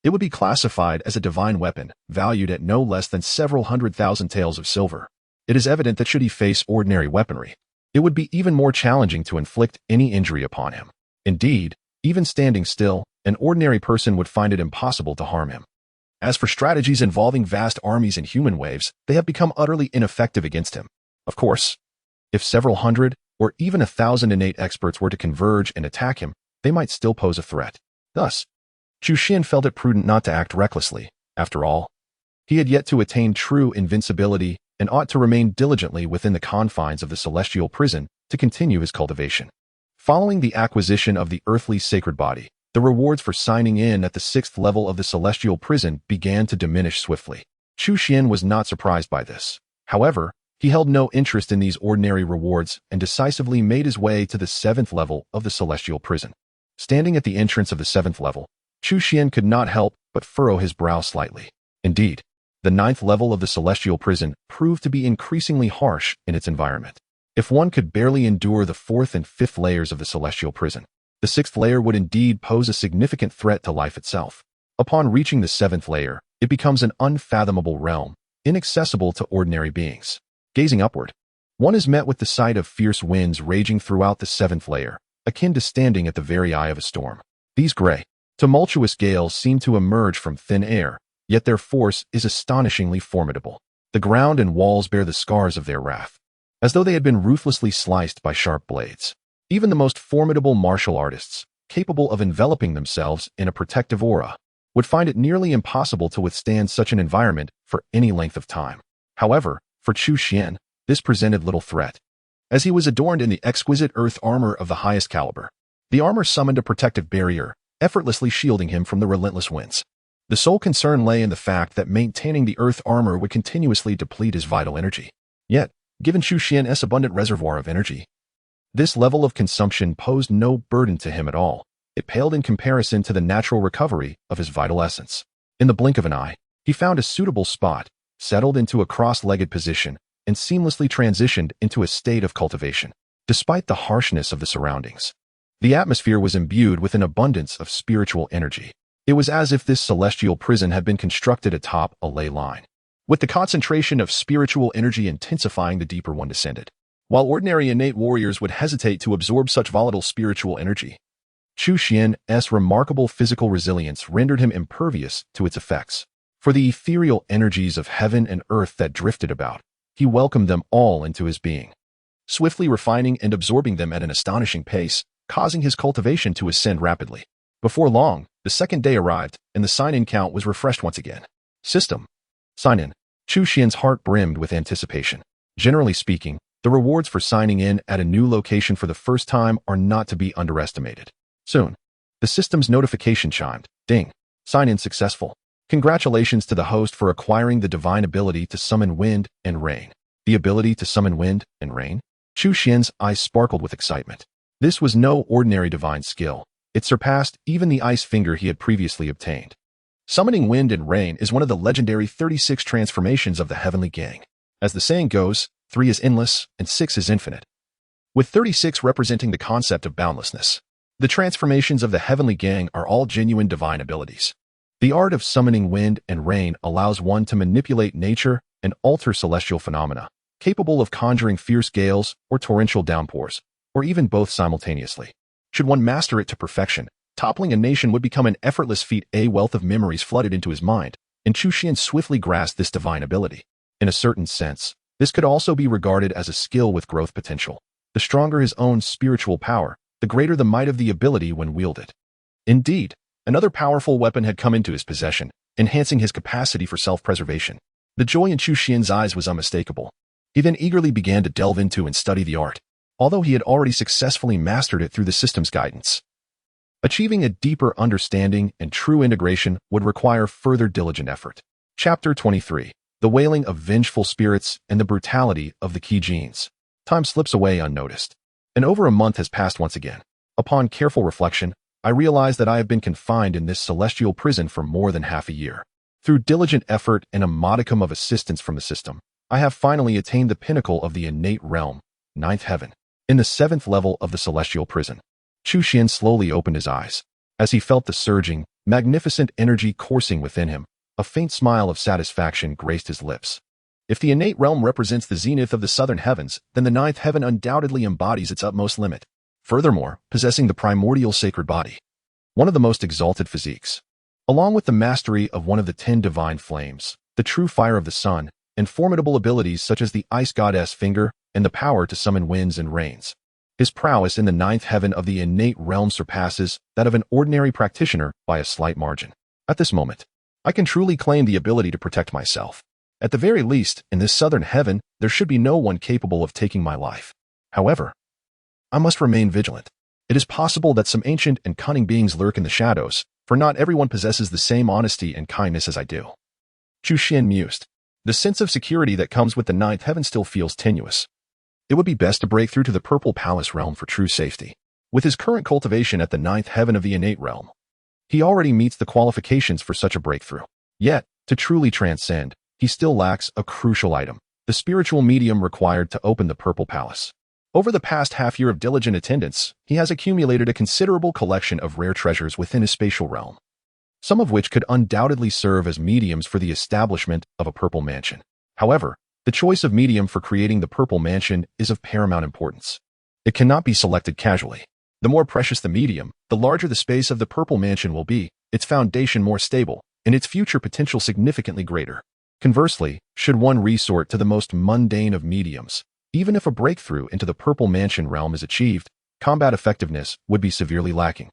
it would be classified as a divine weapon, valued at no less than several 100,000 taels of silver. It is evident that should he face ordinary weaponry, it would be even more challenging to inflict any injury upon him. Indeed, even standing still, an ordinary person would find it impossible to harm him. As for strategies involving vast armies and human waves, they have become utterly ineffective against him. Of course, if several hundred or even 1,000 innate experts were to converge and attack him, they might still pose a threat. Thus, Chu Xuan felt it prudent not to act recklessly. After all, he had yet to attain true invincibility and ought to remain diligently within the confines of the celestial prison to continue his cultivation. Following the acquisition of the earthly sacred body, the rewards for signing in at the 6th level of the celestial prison began to diminish swiftly. Chu Xuan was not surprised by this. However, he held no interest in these ordinary rewards and decisively made his way to the 7th level of the celestial prison. Standing at the entrance of the 7th level, Chu Xuan could not help but furrow his brow slightly. Indeed, the 9th level of the celestial prison proved to be increasingly harsh in its environment. If one could barely endure the fourth and fifth layers of the celestial prison, the sixth layer would indeed pose a significant threat to life itself. Upon reaching the seventh layer, it becomes an unfathomable realm, inaccessible to ordinary beings. Gazing upward, one is met with the sight of fierce winds raging throughout the seventh layer, akin to standing at the very eye of a storm. These gray, tumultuous gales seem to emerge from thin air, yet their force is astonishingly formidable. The ground and walls bear the scars of their wrath, as though they had been ruthlessly sliced by sharp blades. Even the most formidable martial artists, capable of enveloping themselves in a protective aura, would find it nearly impossible to withstand such an environment for any length of time. However, for Chu Xuan, this presented little threat, as he was adorned in the exquisite earth armor of the highest caliber. The armor summoned a protective barrier, effortlessly shielding him from the relentless winds. The sole concern lay in the fact that maintaining the earth armor would continuously deplete his vital energy. Yet, given Chu Xuan's abundant reservoir of energy, this level of consumption posed no burden to him at all. It paled in comparison to the natural recovery of his vital essence. In the blink of an eye, he found a suitable spot, settled into a cross-legged position, and seamlessly transitioned into a state of cultivation. Despite the harshness of the surroundings, the atmosphere was imbued with an abundance of spiritual energy. It was as if this celestial prison had been constructed atop a ley line, with the concentration of spiritual energy intensifying the deeper one descended. While ordinary innate warriors would hesitate to absorb such volatile spiritual energy, Chu Xuan's remarkable physical resilience rendered him impervious to its effects. For the ethereal energies of heaven and earth that drifted about, he welcomed them all into his being, swiftly refining and absorbing them at an astonishing pace, causing his cultivation to ascend rapidly. Before long, the second day arrived, and the sign-in count was refreshed once again. System. Sign-in. Chu Xuan's heart brimmed with anticipation. Generally speaking, the rewards for signing in at a new location for the first time are not to be underestimated. Soon, the system's notification chimed. Ding. Sign-in successful. Congratulations to the host for acquiring the divine ability to summon wind and rain. The ability to summon wind and rain? Chu Xuan's eyes sparkled with excitement. This was no ordinary divine skill. It surpassed even the ice finger he had previously obtained. Summoning wind and rain is one of the legendary 36 transformations of the Heavenly Gang. As the saying goes, 3 is endless and 6 is infinite, with 36 representing the concept of boundlessness. The transformations of the Heavenly Gang are all genuine divine abilities. The art of summoning wind and rain allows one to manipulate nature and alter celestial phenomena, capable of conjuring fierce gales or torrential downpours, or even both simultaneously. Should one master it to perfection, toppling a nation would become an effortless feat. A wealth of memories flooded into his mind, and Chu Xuan swiftly grasped this divine ability. In a certain sense, this could also be regarded as a skill with growth potential. The stronger his own spiritual power, the greater the might of the ability when wielded. Indeed, another powerful weapon had come into his possession, enhancing his capacity for self-preservation. The joy in Chu Xuan's eyes was unmistakable. He then eagerly began to delve into and study the art, although he had already successfully mastered it through the system's guidance. Achieving a deeper understanding and true integration would require further diligent effort. Chapter 23. The Wailing of Vengeful Spirits and the Brutality of the Key Genes. Time slips away unnoticed, and over a month has passed once again. Upon careful reflection, I realize that I have been confined in this celestial prison for more than half a year. Through diligent effort and a modicum of assistance from the system, I have finally attained the pinnacle of the innate realm, ninth heaven. In the 7th level of the celestial prison, Chu Xuan slowly opened his eyes. As he felt the surging, magnificent energy coursing within him, a faint smile of satisfaction graced his lips. If the innate realm represents the zenith of the southern heavens, then the 9th heaven undoubtedly embodies its utmost limit. Furthermore, possessing the primordial sacred body, one of the most exalted physiques, along with the mastery of one of the 10 divine flames, the true fire of the sun, and formidable abilities such as the ice goddess finger and the power to summon winds and rains. His prowess in the 9th heaven of the innate realm surpasses that of an ordinary practitioner by a slight margin. At this moment, I can truly claim the ability to protect myself. At the very least, in this southern heaven, there should be no one capable of taking my life. However, I must remain vigilant. It is possible that some ancient and cunning beings lurk in the shadows, for not everyone possesses the same honesty and kindness as I do. Chu Xuan mused. The sense of security that comes with the 9th heaven still feels tenuous. It would be best to break through to the Purple Palace realm for true safety. With his current cultivation at the 9th heaven of the innate realm, he already meets the qualifications for such a breakthrough. Yet, to truly transcend, he still lacks a crucial item, the spiritual medium required to open the Purple Palace. Over the past half-year of diligent attendance, he has accumulated a considerable collection of rare treasures within his spatial realm, some of which could undoubtedly serve as mediums for the establishment of a purple mansion. However, the choice of medium for creating the purple mansion is of paramount importance. It cannot be selected casually. The more precious the medium, the larger the space of the purple mansion will be, its foundation more stable, and its future potential significantly greater. Conversely, should one resort to the most mundane of mediums, even if a breakthrough into the purple mansion realm is achieved, combat effectiveness would be severely lacking,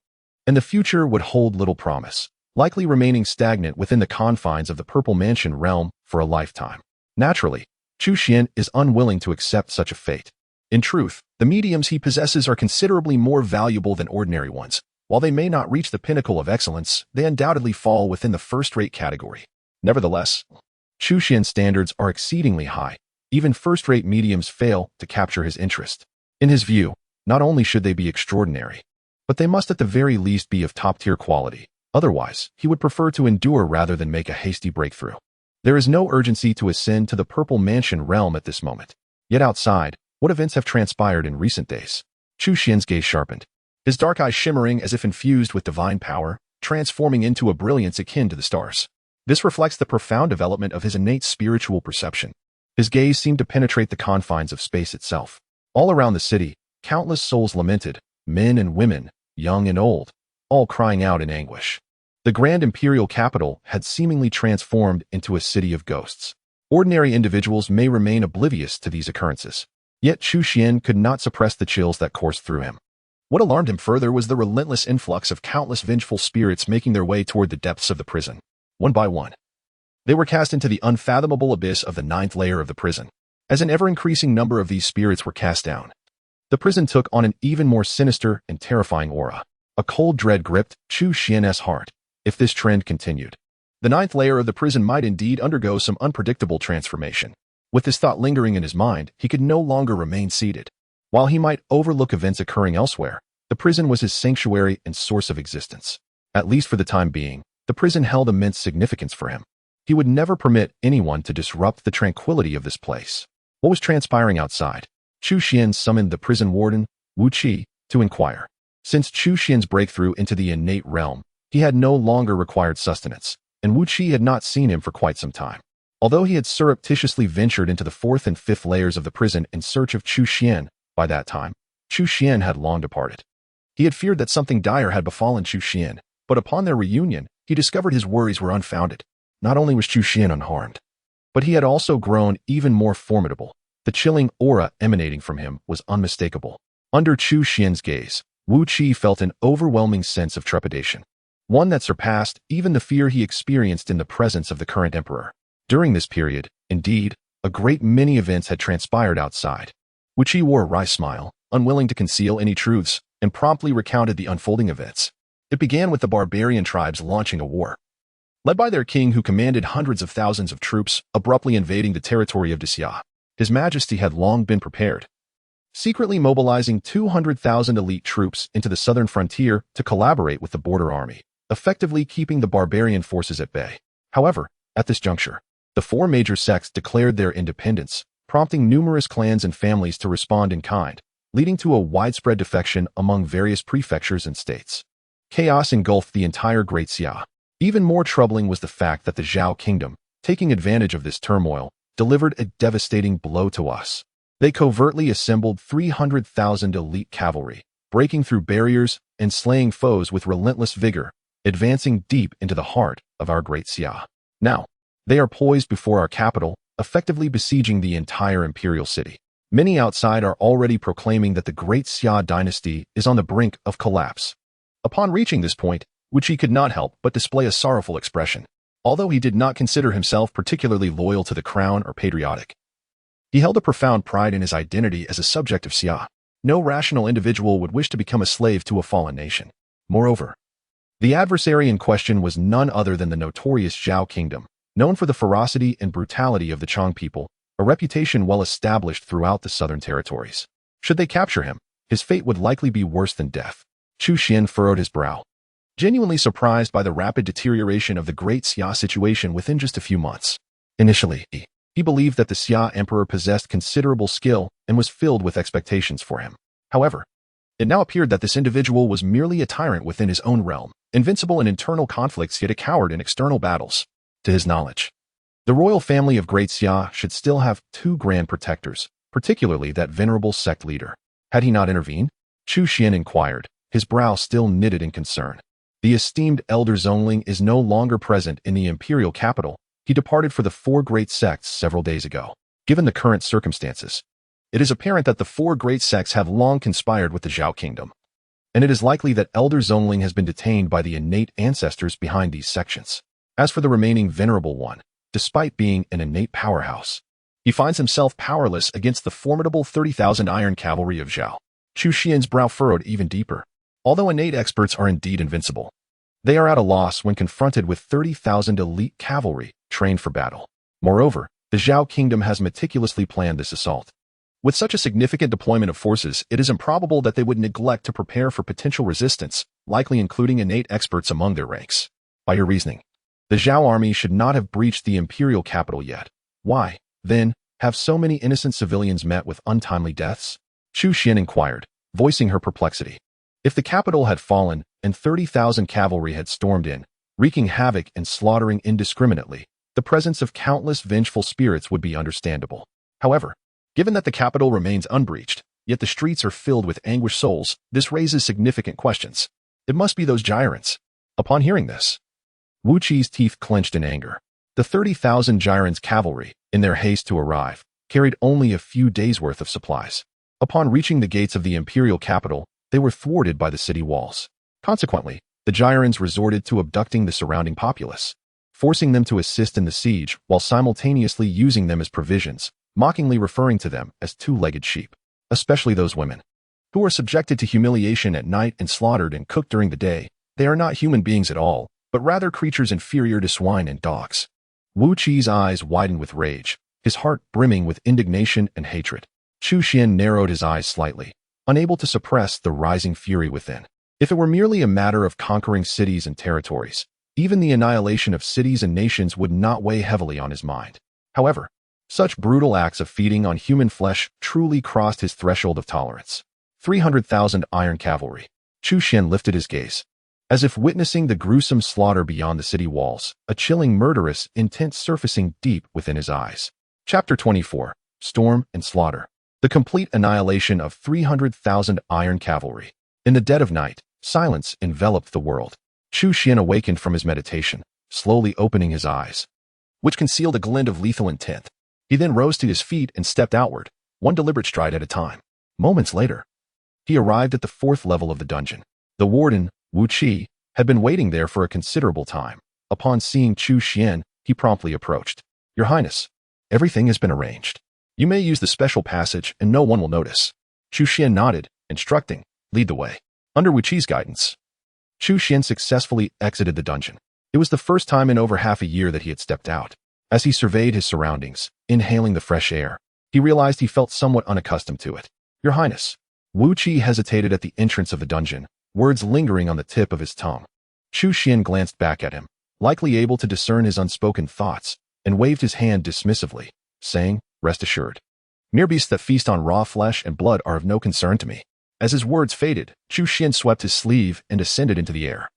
and the future would hold little promise, likely remaining stagnant within the confines of the purple mansion realm for a lifetime. Naturally, Chu Xuan is unwilling to accept such a fate. In truth, the mediums he possesses are considerably more valuable than ordinary ones. While they may not reach the pinnacle of excellence, they undoubtedly fall within the first-rate category. Nevertheless, Chu Xuan's standards are exceedingly high. Even first-rate mediums fail to capture his interest. In his view, not only should they be extraordinary, but they must at the very least be of top-tier quality. Otherwise, he would prefer to endure rather than make a hasty breakthrough. There is no urgency to ascend to the purple mansion realm at this moment. Yet outside, what events have transpired in recent days? Chu Xuan's gaze sharpened, his dark eyes shimmering as if infused with divine power, transforming into a brilliance akin to the stars. This reflects the profound development of his innate spiritual perception. His gaze seemed to penetrate the confines of space itself. All around the city, countless souls lamented, men and women, young and old, all crying out in anguish. The grand imperial capital had seemingly transformed into a city of ghosts. Ordinary individuals may remain oblivious to these occurrences, yet Chu Xuan could not suppress the chills that coursed through him. What alarmed him further was the relentless influx of countless vengeful spirits making their way toward the depths of the prison. One by one, they were cast into the unfathomable abyss of the 9th layer of the prison. As an ever-increasing number of these spirits were cast down, the prison took on an even more sinister and terrifying aura. A cold dread gripped Chu Xuan's heart. If this trend continued, the 9th layer of the prison might indeed undergo some unpredictable transformation. With this thought lingering in his mind, he could no longer remain seated. While he might overlook events occurring elsewhere, the prison was his sanctuary and source of existence. At least for the time being, the prison held immense significance for him. He would never permit anyone to disrupt the tranquility of this place. What was transpiring outside? Chu Xuan summoned the prison warden, Wu Qi, to inquire. Since Chu Xuan's breakthrough into the innate realm, he had no longer required sustenance, and Wu Qi had not seen him for quite some time. Although he had surreptitiously ventured into the 4th and 5th layers of the prison in search of Chu Xuan, by that time, Chu Xuan had long departed. He had feared that something dire had befallen Chu Xuan, but upon their reunion, he discovered his worries were unfounded. Not only was Chu Xuan unharmed, but he had also grown even more formidable. The chilling aura emanating from him was unmistakable. Under Chu Xuan's gaze, Wu Qi felt an overwhelming sense of trepidation, one that surpassed even the fear he experienced in the presence of the current emperor. During this period, indeed, a great many events had transpired outside. Wu Qi wore a wry smile, unwilling to conceal any truths, and promptly recounted the unfolding events. It began with the barbarian tribes launching a war, led by their king who commanded hundreds of thousands of troops, abruptly invading the territory of Xia. His Majesty had long been prepared, secretly mobilizing 200,000 elite troops into the southern frontier to collaborate with the border army, effectively keeping the barbarian forces at bay. However, at this juncture, the 4 major sects declared their independence, prompting numerous clans and families to respond in kind, leading to a widespread defection among various prefectures and states. Chaos engulfed the entire Great Xia. Even more troubling was the fact that the Zhao kingdom, taking advantage of this turmoil, delivered a devastating blow to us. They covertly assembled 300,000 elite cavalry, breaking through barriers and slaying foes with relentless vigor, advancing deep into the heart of our Great Xia. Now, they are poised before our capital, effectively besieging the entire imperial city. Many outside are already proclaiming that the Great Xia Dynasty is on the brink of collapse. Upon reaching this point, Wu Qi could not help but display a sorrowful expression. Although he did not consider himself particularly loyal to the crown or patriotic, he held a profound pride in his identity as a subject of Xia. No rational individual would wish to become a slave to a fallen nation. Moreover, the adversary in question was none other than the notorious Zhao kingdom, known for the ferocity and brutality of the Chang people, a reputation well established throughout the southern territories. Should they capture him, his fate would likely be worse than death. Chu Xuan furrowed his brow, genuinely surprised by the rapid deterioration of the Great Xia situation within just a few months. Initially, He believed that the Xia emperor possessed considerable skill and was filled with expectations for him. However, it now appeared that this individual was merely a tyrant within his own realm, invincible in internal conflicts yet a coward in external battles. To his knowledge, the royal family of Great Xia should still have two grand protectors, particularly that venerable sect leader. Had he not intervened? Chu Xuan inquired, his brow still knitted in concern. The esteemed elder Zhongling is no longer present in the imperial capital. He departed for the four great sects several days ago. Given the current circumstances, it is apparent that the four great sects have long conspired with the Zhao kingdom, and it is likely that elder Zhongling has been detained by the innate ancestors behind these sections. As for the remaining venerable one, despite being an innate powerhouse, he finds himself powerless against the formidable 30,000 iron cavalry of Zhao. Chu Xuan's brow furrowed even deeper. Although innate experts are indeed invincible, they are at a loss when confronted with 30,000 elite cavalry trained for battle. Moreover, the Zhao kingdom has meticulously planned this assault. With such a significant deployment of forces, it is improbable that they would neglect to prepare for potential resistance, likely including innate experts among their ranks. By your reasoning, the Zhao army should not have breached the imperial capital yet. Why, then, have so many innocent civilians met with untimely deaths? Chu Xuan inquired, voicing her perplexity. If the capital had fallen and 30,000 cavalry had stormed in, wreaking havoc and slaughtering indiscriminately, the presence of countless vengeful spirits would be understandable. However, given that the capital remains unbreached, yet the streets are filled with anguished souls, this raises significant questions. It must be those Gyrans. Upon hearing this, Wu Qi's teeth clenched in anger. The 30,000 Gyrans' cavalry, in their haste to arrive, carried only a few days' worth of supplies. Upon reaching the gates of the imperial capital, they were thwarted by the city walls. Consequently, the Gyrans resorted to abducting the surrounding populace, forcing them to assist in the siege while simultaneously using them as provisions, mockingly referring to them as two-legged sheep, especially those women, who are subjected to humiliation at night and slaughtered and cooked during the day. They are not human beings at all, but rather creatures inferior to swine and dogs. Wu Qi's eyes widened with rage, his heart brimming with indignation and hatred. Chu Xuan narrowed his eyes slightly, unable to suppress the rising fury within. If it were merely a matter of conquering cities and territories, even the annihilation of cities and nations would not weigh heavily on his mind. However, such brutal acts of feeding on human flesh truly crossed his threshold of tolerance. 300,000 iron cavalry. Chu Xuan lifted his gaze, as if witnessing the gruesome slaughter beyond the city walls, a chilling murderous intent surfacing deep within his eyes. Chapter 24. Storm and Slaughter. The complete annihilation of 300,000 iron cavalry. In the dead of night, silence enveloped the world. Chu Xuan awakened from his meditation, slowly opening his eyes, which concealed a glint of lethal intent. He then rose to his feet and stepped outward, one deliberate stride at a time. Moments later, he arrived at the fourth level of the dungeon. The warden, Wu Qi, had been waiting there for a considerable time. Upon seeing Chu Xuan, he promptly approached. "Your Highness, everything has been arranged. You may use the special passage and no one will notice." Chu Xuan nodded, instructing, "Lead the way." Under Wu Qi's guidance, Chu Xuan successfully exited the dungeon. It was the first time in over half a year that he had stepped out. As he surveyed his surroundings, inhaling the fresh air, he realized he felt somewhat unaccustomed to it. "Your Highness." Wu Qi hesitated at the entrance of the dungeon, words lingering on the tip of his tongue. Chu Xuan glanced back at him, likely able to discern his unspoken thoughts, and waved his hand dismissively, saying, "Rest assured. Mere beasts that feast on raw flesh and blood are of no concern to me." As his words faded, Chu Xuan swept his sleeve and ascended into the air,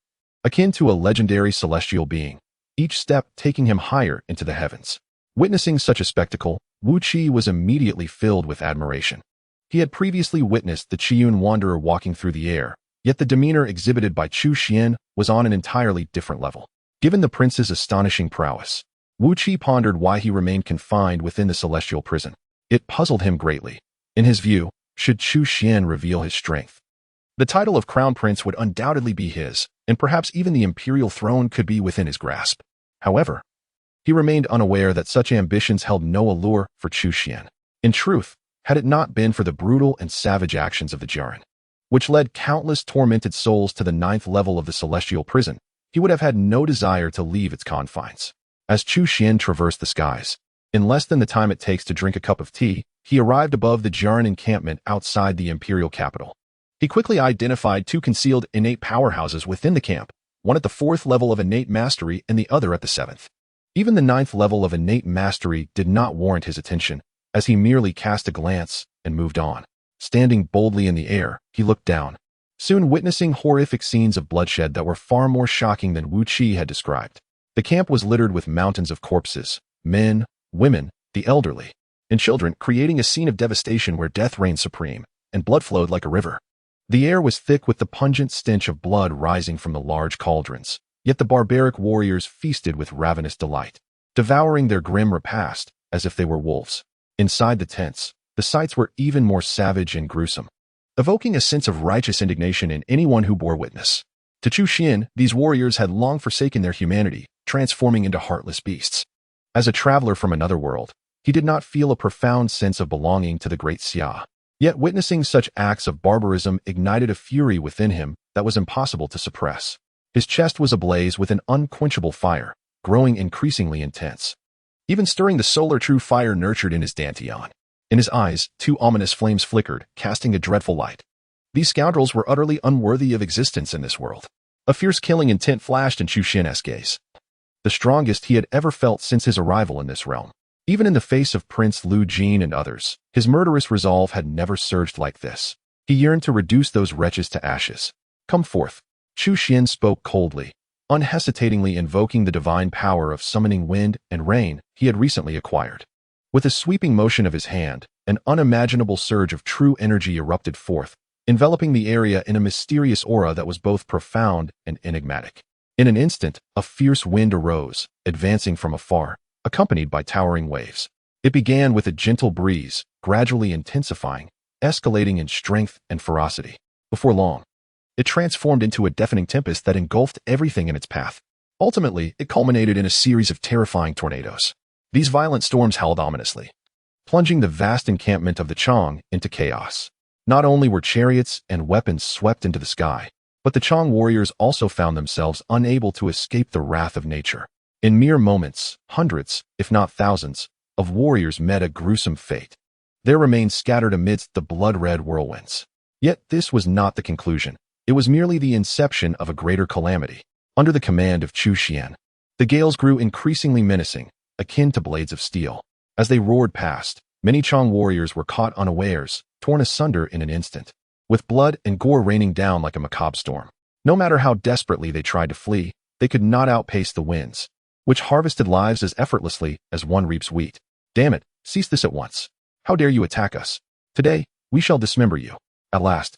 akin to a legendary celestial being, each step taking him higher into the heavens. Witnessing such a spectacle, Wu Qi was immediately filled with admiration. He had previously witnessed the Qiyun wanderer walking through the air, yet the demeanor exhibited by Chu Xuan was on an entirely different level. Given the prince's astonishing prowess, Wu Qi pondered why he remained confined within the celestial prison. It puzzled him greatly. In his view, should Chu Xuan reveal his strength, the title of crown prince would undoubtedly be his, and perhaps even the imperial throne could be within his grasp. However, he remained unaware that such ambitions held no allure for Chu Xuan. In truth, had it not been for the brutal and savage actions of the Jiren, which led countless tormented souls to the 9th level of the celestial prison, he would have had no desire to leave its confines. As Chu Xuan traversed the skies, in less than the time it takes to drink a cup of tea, he arrived above the Jiren encampment outside the imperial capital. He quickly identified two concealed innate powerhouses within the camp, one at the 4th level of innate mastery and the other at the 7th. Even the ninth level of innate mastery did not warrant his attention, as he merely cast a glance and moved on. Standing boldly in the air, he looked down, soon witnessing horrific scenes of bloodshed that were far more shocking than Wu Qi had described. The camp was littered with mountains of corpses, men, women, the elderly, and children, creating a scene of devastation where death reigned supreme, and blood flowed like a river. The air was thick with the pungent stench of blood rising from the large cauldrons, yet the barbaric warriors feasted with ravenous delight, devouring their grim repast as if they were wolves. Inside the tents, the sights were even more savage and gruesome, evoking a sense of righteous indignation in anyone who bore witness. To Chu Xuan, these warriors had long forsaken their humanity, transforming into heartless beasts. As a traveler from another world, he did not feel a profound sense of belonging to the Great Xia. Yet witnessing such acts of barbarism ignited a fury within him that was impossible to suppress. His chest was ablaze with an unquenchable fire, growing increasingly intense, even stirring the solar true fire nurtured in his dantian. In his eyes, two ominous flames flickered, casting a dreadful light. These scoundrels were utterly unworthy of existence in this world. A fierce killing intent flashed in Chu Xuan's gaze, the strongest he had ever felt since his arrival in this realm. Even in the face of Prince Lu Jin and others, his murderous resolve had never surged like this. He yearned to reduce those wretches to ashes. Come forth. Chu Xuan spoke coldly, unhesitatingly invoking the divine power of summoning wind and rain he had recently acquired. With a sweeping motion of his hand, an unimaginable surge of true energy erupted forth, enveloping the area in a mysterious aura that was both profound and enigmatic. In an instant, a fierce wind arose, advancing from afar, accompanied by towering waves. It began with a gentle breeze, gradually intensifying, escalating in strength and ferocity. Before long, it transformed into a deafening tempest that engulfed everything in its path. Ultimately, it culminated in a series of terrifying tornadoes. These violent storms howled ominously, plunging the vast encampment of the Chong into chaos. Not only were chariots and weapons swept into the sky, but the Chong warriors also found themselves unable to escape the wrath of nature. In mere moments, hundreds, if not thousands, of warriors met a gruesome fate. Their remains scattered amidst the blood-red whirlwinds. Yet this was not the conclusion. It was merely the inception of a greater calamity. Under the command of Chu Xuan, the gales grew increasingly menacing, akin to blades of steel. As they roared past, many Chong warriors were caught unawares, torn asunder in an instant, with blood and gore raining down like a macabre storm. No matter how desperately they tried to flee, they could not outpace the winds, which harvested lives as effortlessly as one reaps wheat. Damn it, cease this at once. How dare you attack us? Today, we shall dismember you. At last,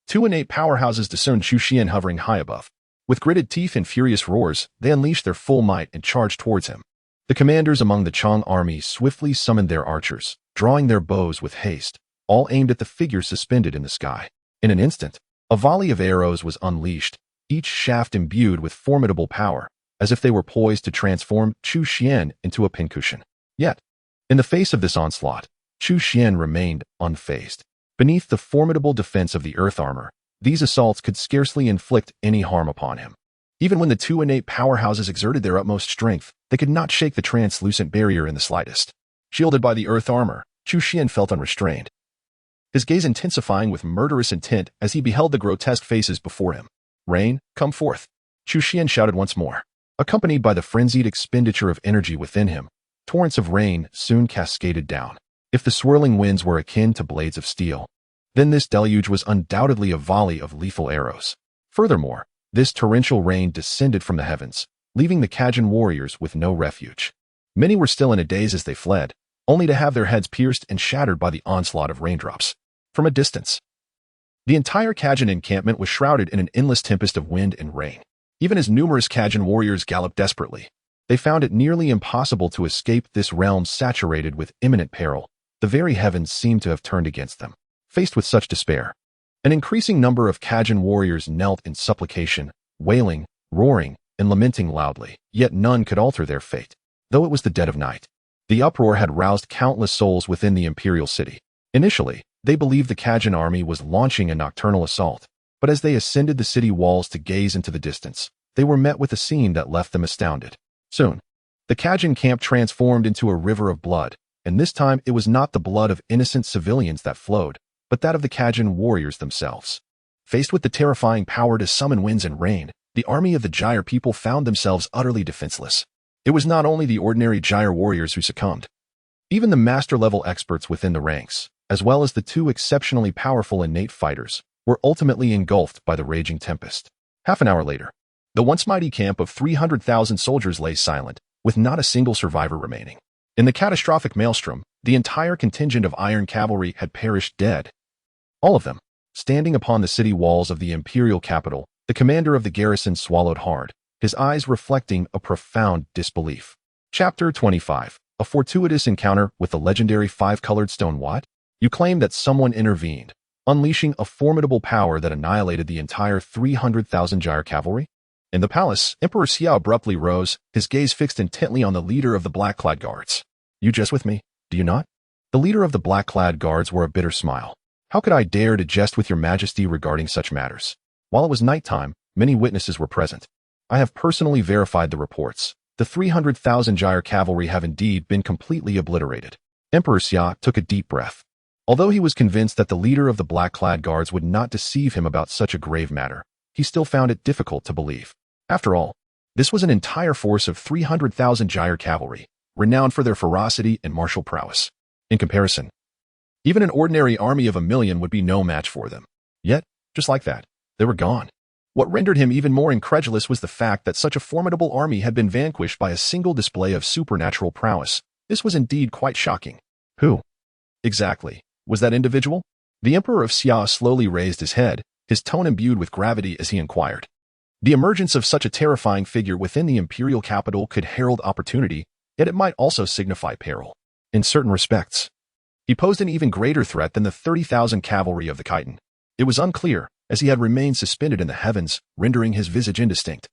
two innate powerhouses discerned Chu Xuan hovering high above. With gritted teeth and furious roars, they unleashed their full might and charged towards him. The commanders among the Chong army swiftly summoned their archers, drawing their bows with haste, all aimed at the figure suspended in the sky. In an instant, a volley of arrows was unleashed, each shaft imbued with formidable power, as if they were poised to transform Chu Xuan into a pincushion. Yet, in the face of this onslaught, Chu Xuan remained unfazed. Beneath the formidable defense of the earth armor, these assaults could scarcely inflict any harm upon him. Even when the two innate powerhouses exerted their utmost strength, they could not shake the translucent barrier in the slightest. Shielded by the earth armor, Chu Xuan felt unrestrained, his gaze intensifying with murderous intent as he beheld the grotesque faces before him. Rain, come forth. Chu Xuan shouted once more. Accompanied by the frenzied expenditure of energy within him, torrents of rain soon cascaded down. If the swirling winds were akin to blades of steel, then this deluge was undoubtedly a volley of lethal arrows. Furthermore, this torrential rain descended from the heavens, leaving the Kajin warriors with no refuge. Many were still in a daze as they fled, only to have their heads pierced and shattered by the onslaught of raindrops. From a distance, the entire Kajin encampment was shrouded in an endless tempest of wind and rain. Even as numerous Kajin warriors galloped desperately, they found it nearly impossible to escape this realm saturated with imminent peril. The very heavens seemed to have turned against them. Faced with such despair, an increasing number of Kajin warriors knelt in supplication, wailing, roaring, and lamenting loudly, yet none could alter their fate. Though it was the dead of night, the uproar had roused countless souls within the imperial city. Initially, they believed the Kajin army was launching a nocturnal assault, but as they ascended the city walls to gaze into the distance, they were met with a scene that left them astounded. Soon, the Kajin camp transformed into a river of blood, and this time it was not the blood of innocent civilians that flowed, but that of the Kajin warriors themselves. Faced with the terrifying power to summon winds and rain, the army of the Gyre people found themselves utterly defenseless. It was not only the ordinary gyre warriors who succumbed. Even the master-level experts within the ranks, as well as the two exceptionally powerful innate fighters, were ultimately engulfed by the raging tempest. Half an hour later, the once mighty camp of 300,000 soldiers lay silent, with not a single survivor remaining. In the catastrophic maelstrom, the entire contingent of iron cavalry had perished dead. All of them. Standing upon the city walls of the imperial capital, the commander of the garrison swallowed hard, his eyes reflecting a profound disbelief. Chapter 25. A fortuitous encounter with the legendary five-colored stone. What? You claim that someone intervened, unleashing a formidable power that annihilated the entire 300,000 gyre cavalry? In the palace, Emperor Xia abruptly rose, his gaze fixed intently on the leader of the black-clad guards. You jest with me, do you not? The leader of the black-clad guards wore a bitter smile. How could I dare to jest with your majesty regarding such matters? While it was nighttime, many witnesses were present. I have personally verified the reports. The 300,000 gyre cavalry have indeed been completely obliterated. Emperor Xia took a deep breath. Although he was convinced that the leader of the black-clad guards would not deceive him about such a grave matter, he still found it difficult to believe. After all, this was an entire force of 300,000 gyre cavalry, renowned for their ferocity and martial prowess. In comparison, even an ordinary army of 1,000,000 would be no match for them. Yet, just like that, they were gone. What rendered him even more incredulous was the fact that such a formidable army had been vanquished by a single display of supernatural prowess. This was indeed quite shocking. Who? Exactly. Was that individual? The Emperor of Xia slowly raised his head, his tone imbued with gravity as he inquired. The emergence of such a terrifying figure within the imperial capital could herald opportunity, yet it might also signify peril. In certain respects, he posed an even greater threat than the 30,000 cavalry of the Khitan. It was unclear, as he had remained suspended in the heavens, rendering his visage indistinct.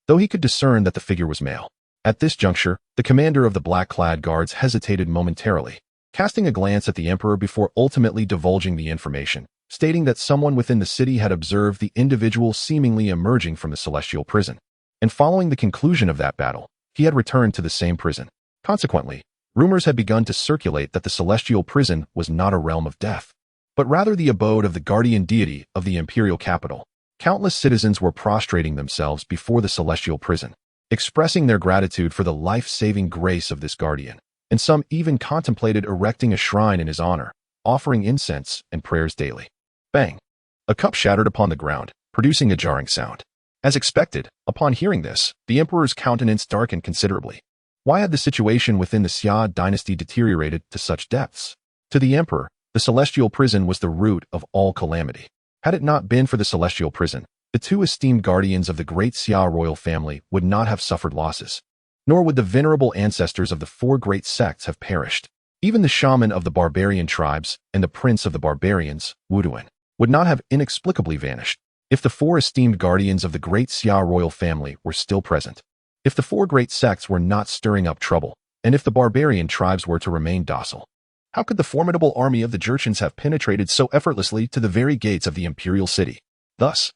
Though he could discern that the figure was male. At this juncture, the commander of the black-clad guards hesitated momentarily, casting a glance at the emperor before ultimately divulging the information, stating that someone within the city had observed the individual seemingly emerging from the celestial prison. And following the conclusion of that battle, he had returned to the same prison. Consequently, rumors had begun to circulate that the celestial prison was not a realm of death, but rather the abode of the guardian deity of the imperial capital. Countless citizens were prostrating themselves before the celestial prison, expressing their gratitude for the life-saving grace of this guardian, and some even contemplated erecting a shrine in his honor, offering incense and prayers daily. Bang! A cup shattered upon the ground, producing a jarring sound. As expected, upon hearing this, the emperor's countenance darkened considerably. Why had the situation within the Xia dynasty deteriorated to such depths? To the emperor, the celestial prison was the root of all calamity. Had it not been for the celestial prison, the two esteemed guardians of the Great Xia royal family would not have suffered losses, nor would the venerable ancestors of the four great sects have perished. Even the shaman of the barbarian tribes and the prince of the barbarians, Wuduan, would not have inexplicably vanished if the four esteemed guardians of the Great Xia royal family were still present. If the four great sects were not stirring up trouble, and if the barbarian tribes were to remain docile, how could the formidable army of the Jurchens have penetrated so effortlessly to the very gates of the imperial city? Thus,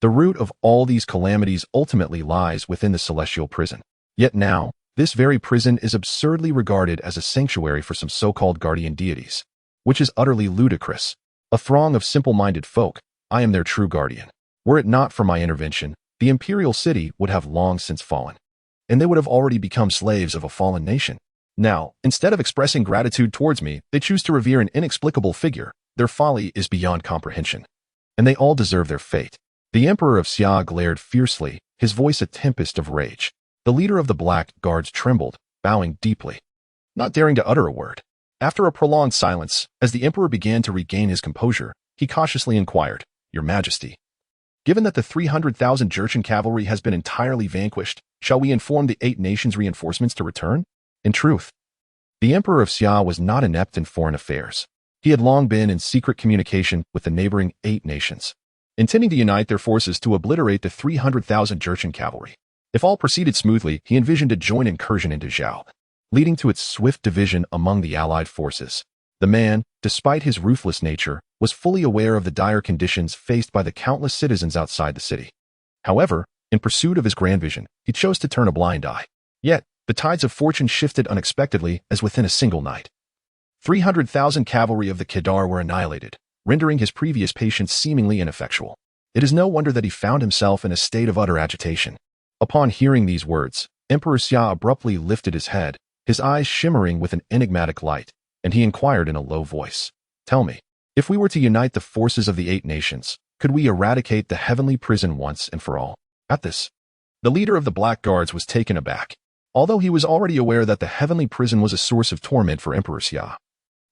the root of all these calamities ultimately lies within the celestial prison. Yet now, this very prison is absurdly regarded as a sanctuary for some so-called guardian deities, which is utterly ludicrous. A throng of simple-minded folk, I am their true guardian. Were it not for my intervention, the imperial city would have long since fallen, and they would have already become slaves of a fallen nation. Now, instead of expressing gratitude towards me, they choose to revere an inexplicable figure. Their folly is beyond comprehension, and they all deserve their fate. The Emperor of Xia glared fiercely, his voice a tempest of rage. The leader of the black guards trembled, bowing deeply, not daring to utter a word. After a prolonged silence, as the emperor began to regain his composure, he cautiously inquired, "Your Majesty, given that the 300,000 Jurchen cavalry has been entirely vanquished, shall we inform the 8 nations' reinforcements to return?" In truth, the Emperor of Xia was not inept in foreign affairs. He had long been in secret communication with the neighboring 8 nations, intending to unite their forces to obliterate the 300,000 Jurchen cavalry. If all proceeded smoothly, he envisioned a joint incursion into Zhao, leading to its swift division among the allied forces. The man, despite his ruthless nature, was fully aware of the dire conditions faced by the countless citizens outside the city. However, in pursuit of his grand vision, he chose to turn a blind eye. Yet, the tides of fortune shifted unexpectedly as within a single night. 300,000 cavalry of the Kedar were annihilated, rendering his previous patience seemingly ineffectual. It is no wonder that he found himself in a state of utter agitation. Upon hearing these words, Emperor Xia abruptly lifted his head, his eyes shimmering with an enigmatic light, and he inquired in a low voice, "Tell me, if we were to unite the forces of the 8 nations, could we eradicate the heavenly prison once and for all?" At this, the leader of the Black Guards was taken aback. Although he was already aware that the heavenly prison was a source of torment for Emperor Xia,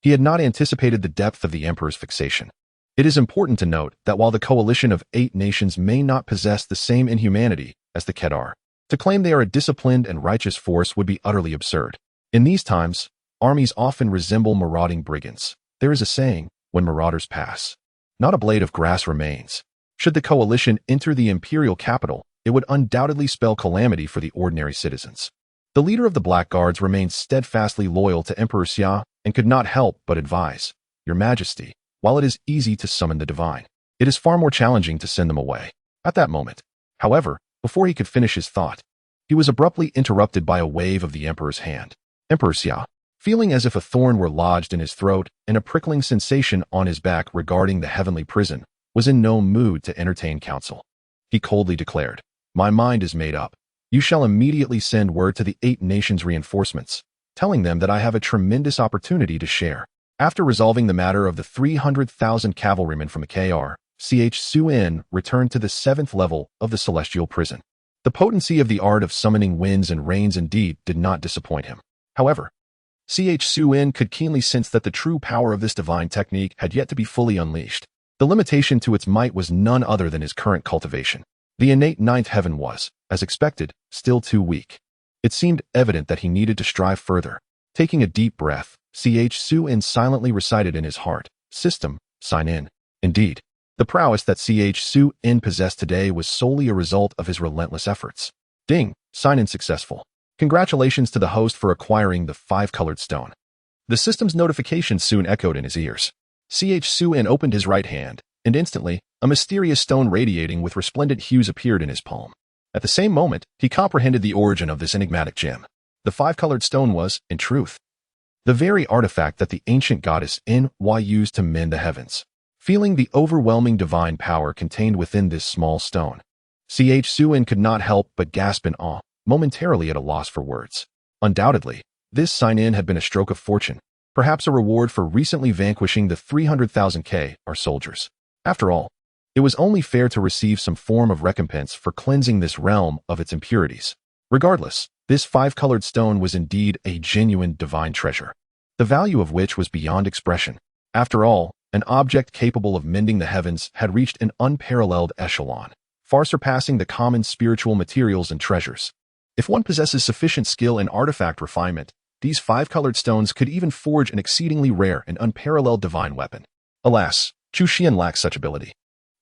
he had not anticipated the depth of the emperor's fixation. It is important to note that while the coalition of 8 nations may not possess the same inhumanity as the Kedar, to claim they are a disciplined and righteous force would be utterly absurd. In these times, armies often resemble marauding brigands. There is a saying, when marauders pass, not a blade of grass remains. Should the coalition enter the imperial capital, it would undoubtedly spell calamity for the ordinary citizens. The leader of the Black Guards remained steadfastly loyal to Emperor Xia and could not help but advise, "Your Majesty, while it is easy to summon the divine, it is far more challenging to send them away." At that moment, however, before he could finish his thought, he was abruptly interrupted by a wave of the emperor's hand. Emperor Xia, feeling as if a thorn were lodged in his throat and a prickling sensation on his back regarding the heavenly prison, was in no mood to entertain counsel. He coldly declared, "My mind is made up. You shall immediately send word to the 8 nations' reinforcements, telling them that I have a tremendous opportunity to share." After resolving the matter of the 300,000 cavalrymen from Chu Xuan returned to the 7th level of the celestial prison. The potency of the art of summoning winds and rains indeed did not disappoint him. However, Chu Xuan could keenly sense that the true power of this divine technique had yet to be fully unleashed. The limitation to its might was none other than his current cultivation. The innate 9th heaven was, as expected, still too weak. It seemed evident that he needed to strive further. Taking a deep breath, Chu Xuan silently recited in his heart, "System, sign in." Indeed, the prowess that Chu Xuan possessed today was solely a result of his relentless efforts. Ding, sign in successful. Congratulations to the host for acquiring the 5-colored stone. The system's notification soon echoed in his ears. Chu Xuan opened his right hand, and instantly, a mysterious stone radiating with resplendent hues appeared in his palm. At the same moment, he comprehended the origin of this enigmatic gem. The 5-colored stone was, in truth, the very artifact that the ancient goddess Ny used to mend the heavens. Feeling the overwhelming divine power contained within this small stone, Chu Xuan could not help but gasp in awe, momentarily at a loss for words. Undoubtedly, this sign-in had been a stroke of fortune, perhaps a reward for recently vanquishing the 300,000 Kedar soldiers. After all, it was only fair to receive some form of recompense for cleansing this realm of its impurities. Regardless, this 5-colored stone was indeed a genuine divine treasure, the value of which was beyond expression. After all, an object capable of mending the heavens had reached an unparalleled echelon, far surpassing the common spiritual materials and treasures. If one possesses sufficient skill in artifact refinement, these 5-colored stones could even forge an exceedingly rare and unparalleled divine weapon. Alas, Chu Xuan lacks such ability.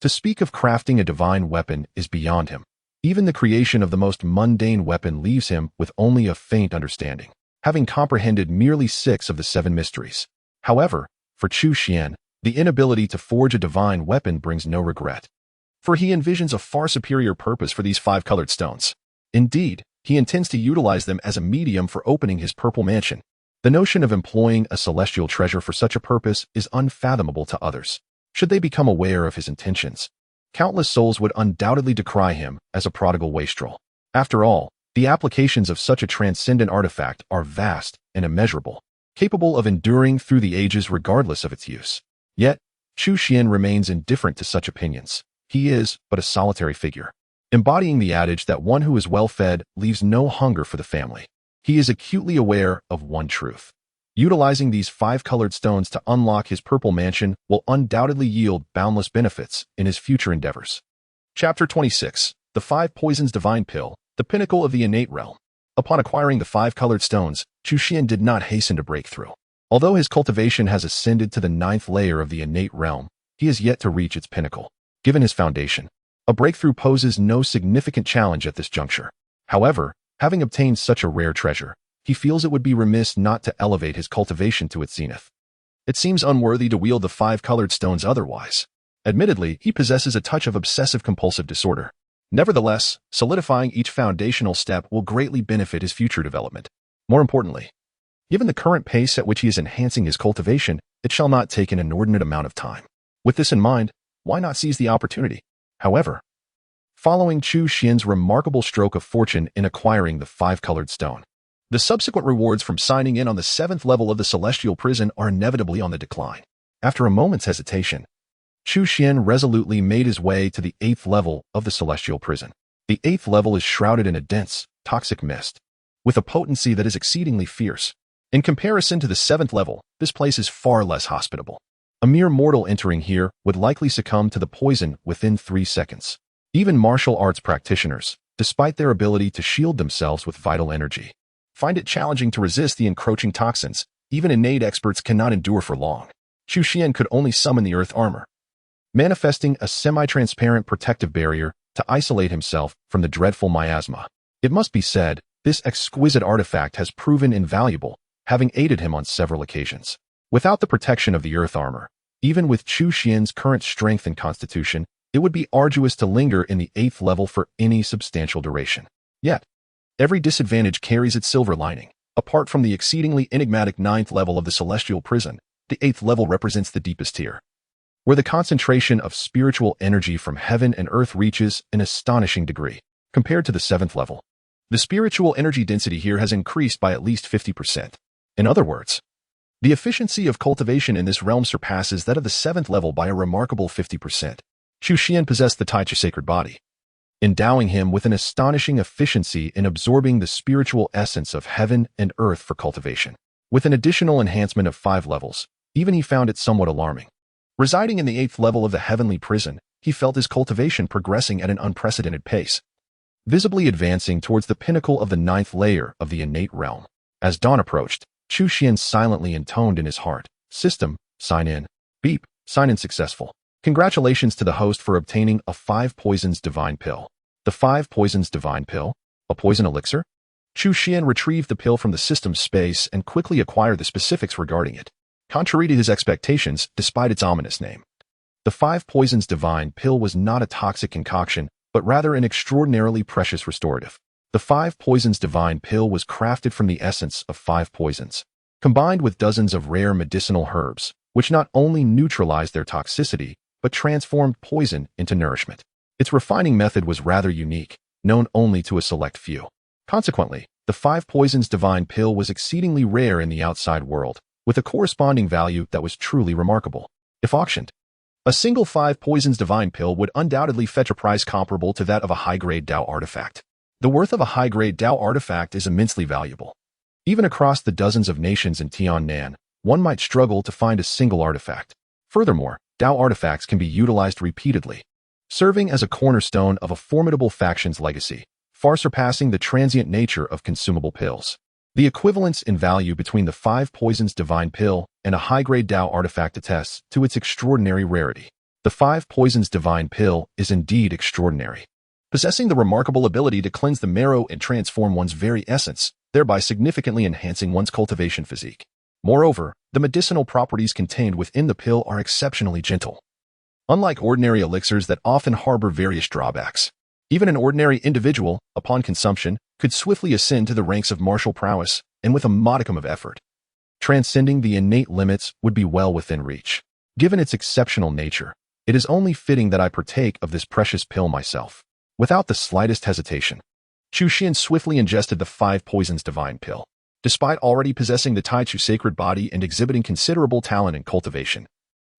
To speak of crafting a divine weapon is beyond him. Even the creation of the most mundane weapon leaves him with only a faint understanding, having comprehended merely 6 of the 7 mysteries. However, for Chu Xuan, the inability to forge a divine weapon brings no regret, for he envisions a far superior purpose for these 5-colored stones. Indeed, he intends to utilize them as a medium for opening his purple mansion. The notion of employing a celestial treasure for such a purpose is unfathomable to others. Should they become aware of his intentions, countless souls would undoubtedly decry him as a prodigal wastrel. After all, the applications of such a transcendent artifact are vast and immeasurable, capable of enduring through the ages regardless of its use. Yet, Chu Xuan remains indifferent to such opinions. He is but a solitary figure, embodying the adage that one who is well-fed leaves no hunger for the family. He is acutely aware of one truth. Utilizing these 5-colored stones to unlock his purple mansion will undoubtedly yield boundless benefits in his future endeavors. Chapter 26. The 5 Poisons Divine Pill, the Pinnacle of the Innate Realm. Upon acquiring the 5-colored stones, Chu Xuan did not hasten to break through. Although his cultivation has ascended to the 9th layer of the innate realm, he has yet to reach its pinnacle. Given his foundation, a breakthrough poses no significant challenge at this juncture. However, having obtained such a rare treasure, he feels it would be remiss not to elevate his cultivation to its zenith. It seems unworthy to wield the 5-colored stones otherwise. Admittedly, he possesses a touch of obsessive-compulsive disorder. Nevertheless, solidifying each foundational step will greatly benefit his future development. More importantly, given the current pace at which he is enhancing his cultivation, it shall not take an inordinate amount of time. With this in mind, why not seize the opportunity? However, following Chu Xuan's remarkable stroke of fortune in acquiring the five-colored stone. The subsequent rewards from signing in on the 7th level of the celestial prison are inevitably on the decline. After a moment's hesitation, Chu Xuan resolutely made his way to the 8th level of the celestial prison. The 8th level is shrouded in a dense, toxic mist, with a potency that is exceedingly fierce. In comparison to the 7th level, this place is far less hospitable. A mere mortal entering here would likely succumb to the poison within 3 seconds. Even martial arts practitioners, despite their ability to shield themselves with vital energy, find it challenging to resist the encroaching toxins. Even innate experts cannot endure for long. Chu Xuan could only summon the earth armor, manifesting a semi-transparent protective barrier to isolate himself from the dreadful miasma. It must be said, this exquisite artifact has proven invaluable, having aided him on several occasions. Without the protection of the earth armor, even with Chu Xuan's current strength and constitution, it would be arduous to linger in the 8th level for any substantial duration. Yet, every disadvantage carries its silver lining. Apart from the exceedingly enigmatic 9th level of the celestial prison, the 8th level represents the deepest tier, where the concentration of spiritual energy from heaven and earth reaches an astonishing degree. Compared to the 7th level, the spiritual energy density here has increased by at least 50%. In other words, the efficiency of cultivation in this realm surpasses that of the 7th level by a remarkable 50%. Chu Xuan possessed the Taichu sacred body, endowing him with an astonishing efficiency in absorbing the spiritual essence of heaven and earth for cultivation. With an additional enhancement of 5 levels, even he found it somewhat alarming. Residing in the 8th level of the heavenly prison, he felt his cultivation progressing at an unprecedented pace, visibly advancing towards the pinnacle of the 9th layer of the innate realm. As dawn approached, Chu Xuan silently intoned in his heart, "System, sign in." Beep, sign in successful. Congratulations to the host for obtaining a 5 poisons divine pill. The 5 poisons divine pill? A poison elixir? Chu Xuan retrieved the pill from the system's space and quickly acquired the specifics regarding it. Contrary to his expectations, despite its ominous name, the 5 poisons divine pill was not a toxic concoction, but rather an extraordinarily precious restorative. The 5 poisons divine pill was crafted from the essence of 5 poisons, combined with dozens of rare medicinal herbs, which not only neutralized their toxicity, but transformed poison into nourishment. Its refining method was rather unique, known only to a select few. Consequently, the 5 poisons divine pill was exceedingly rare in the outside world, with a corresponding value that was truly remarkable. If auctioned, a single 5 poisons divine pill would undoubtedly fetch a price comparable to that of a high-grade Dao artifact. The worth of a high-grade Dao artifact is immensely valuable. Even across the dozens of nations in Tiannan, one might struggle to find a single artifact. Furthermore, Dao artifacts can be utilized repeatedly, serving as a cornerstone of a formidable faction's legacy, far surpassing the transient nature of consumable pills. The equivalence in value between the 5 poisons divine pill and a high-grade Dao artifact attests to its extraordinary rarity. The 5 poisons divine pill is indeed extraordinary, possessing the remarkable ability to cleanse the marrow and transform one's very essence, thereby significantly enhancing one's cultivation physique. Moreover, the medicinal properties contained within the pill are exceptionally gentle. Unlike ordinary elixirs that often harbor various drawbacks, even an ordinary individual, upon consumption, could swiftly ascend to the ranks of martial prowess, and with a modicum of effort, transcending the innate limits would be well within reach. Given its exceptional nature, it is only fitting that I partake of this precious pill myself. Without the slightest hesitation, Chu Xuan swiftly ingested the 5 poisons divine pill. Despite already possessing the Taichu sacred body and exhibiting considerable talent in cultivation,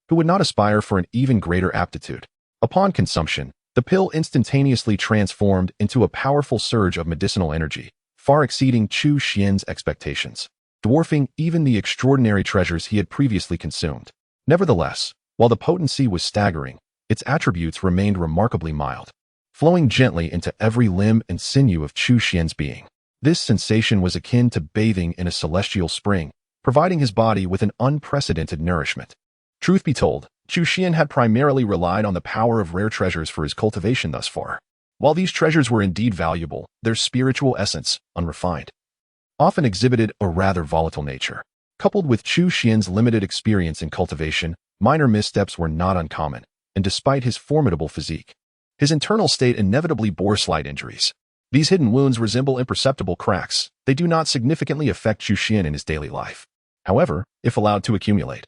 who would not aspire for an even greater aptitude? Upon consumption, the pill instantaneously transformed into a powerful surge of medicinal energy, far exceeding Chu Xuan's expectations, dwarfing even the extraordinary treasures he had previously consumed. Nevertheless, while the potency was staggering, its attributes remained remarkably mild, flowing gently into every limb and sinew of Chu Xuan's being. This sensation was akin to bathing in a celestial spring, providing his body with an unprecedented nourishment. Truth be told, Chu Xuan had primarily relied on the power of rare treasures for his cultivation thus far. While these treasures were indeed valuable, their spiritual essence, unrefined, often exhibited a rather volatile nature. Coupled with Chu Xuan's limited experience in cultivation, minor missteps were not uncommon, and despite his formidable physique, his internal state inevitably bore slight injuries. These hidden wounds resemble imperceptible cracks. They do not significantly affect Chu Xuan in his daily life. However, if allowed to accumulate,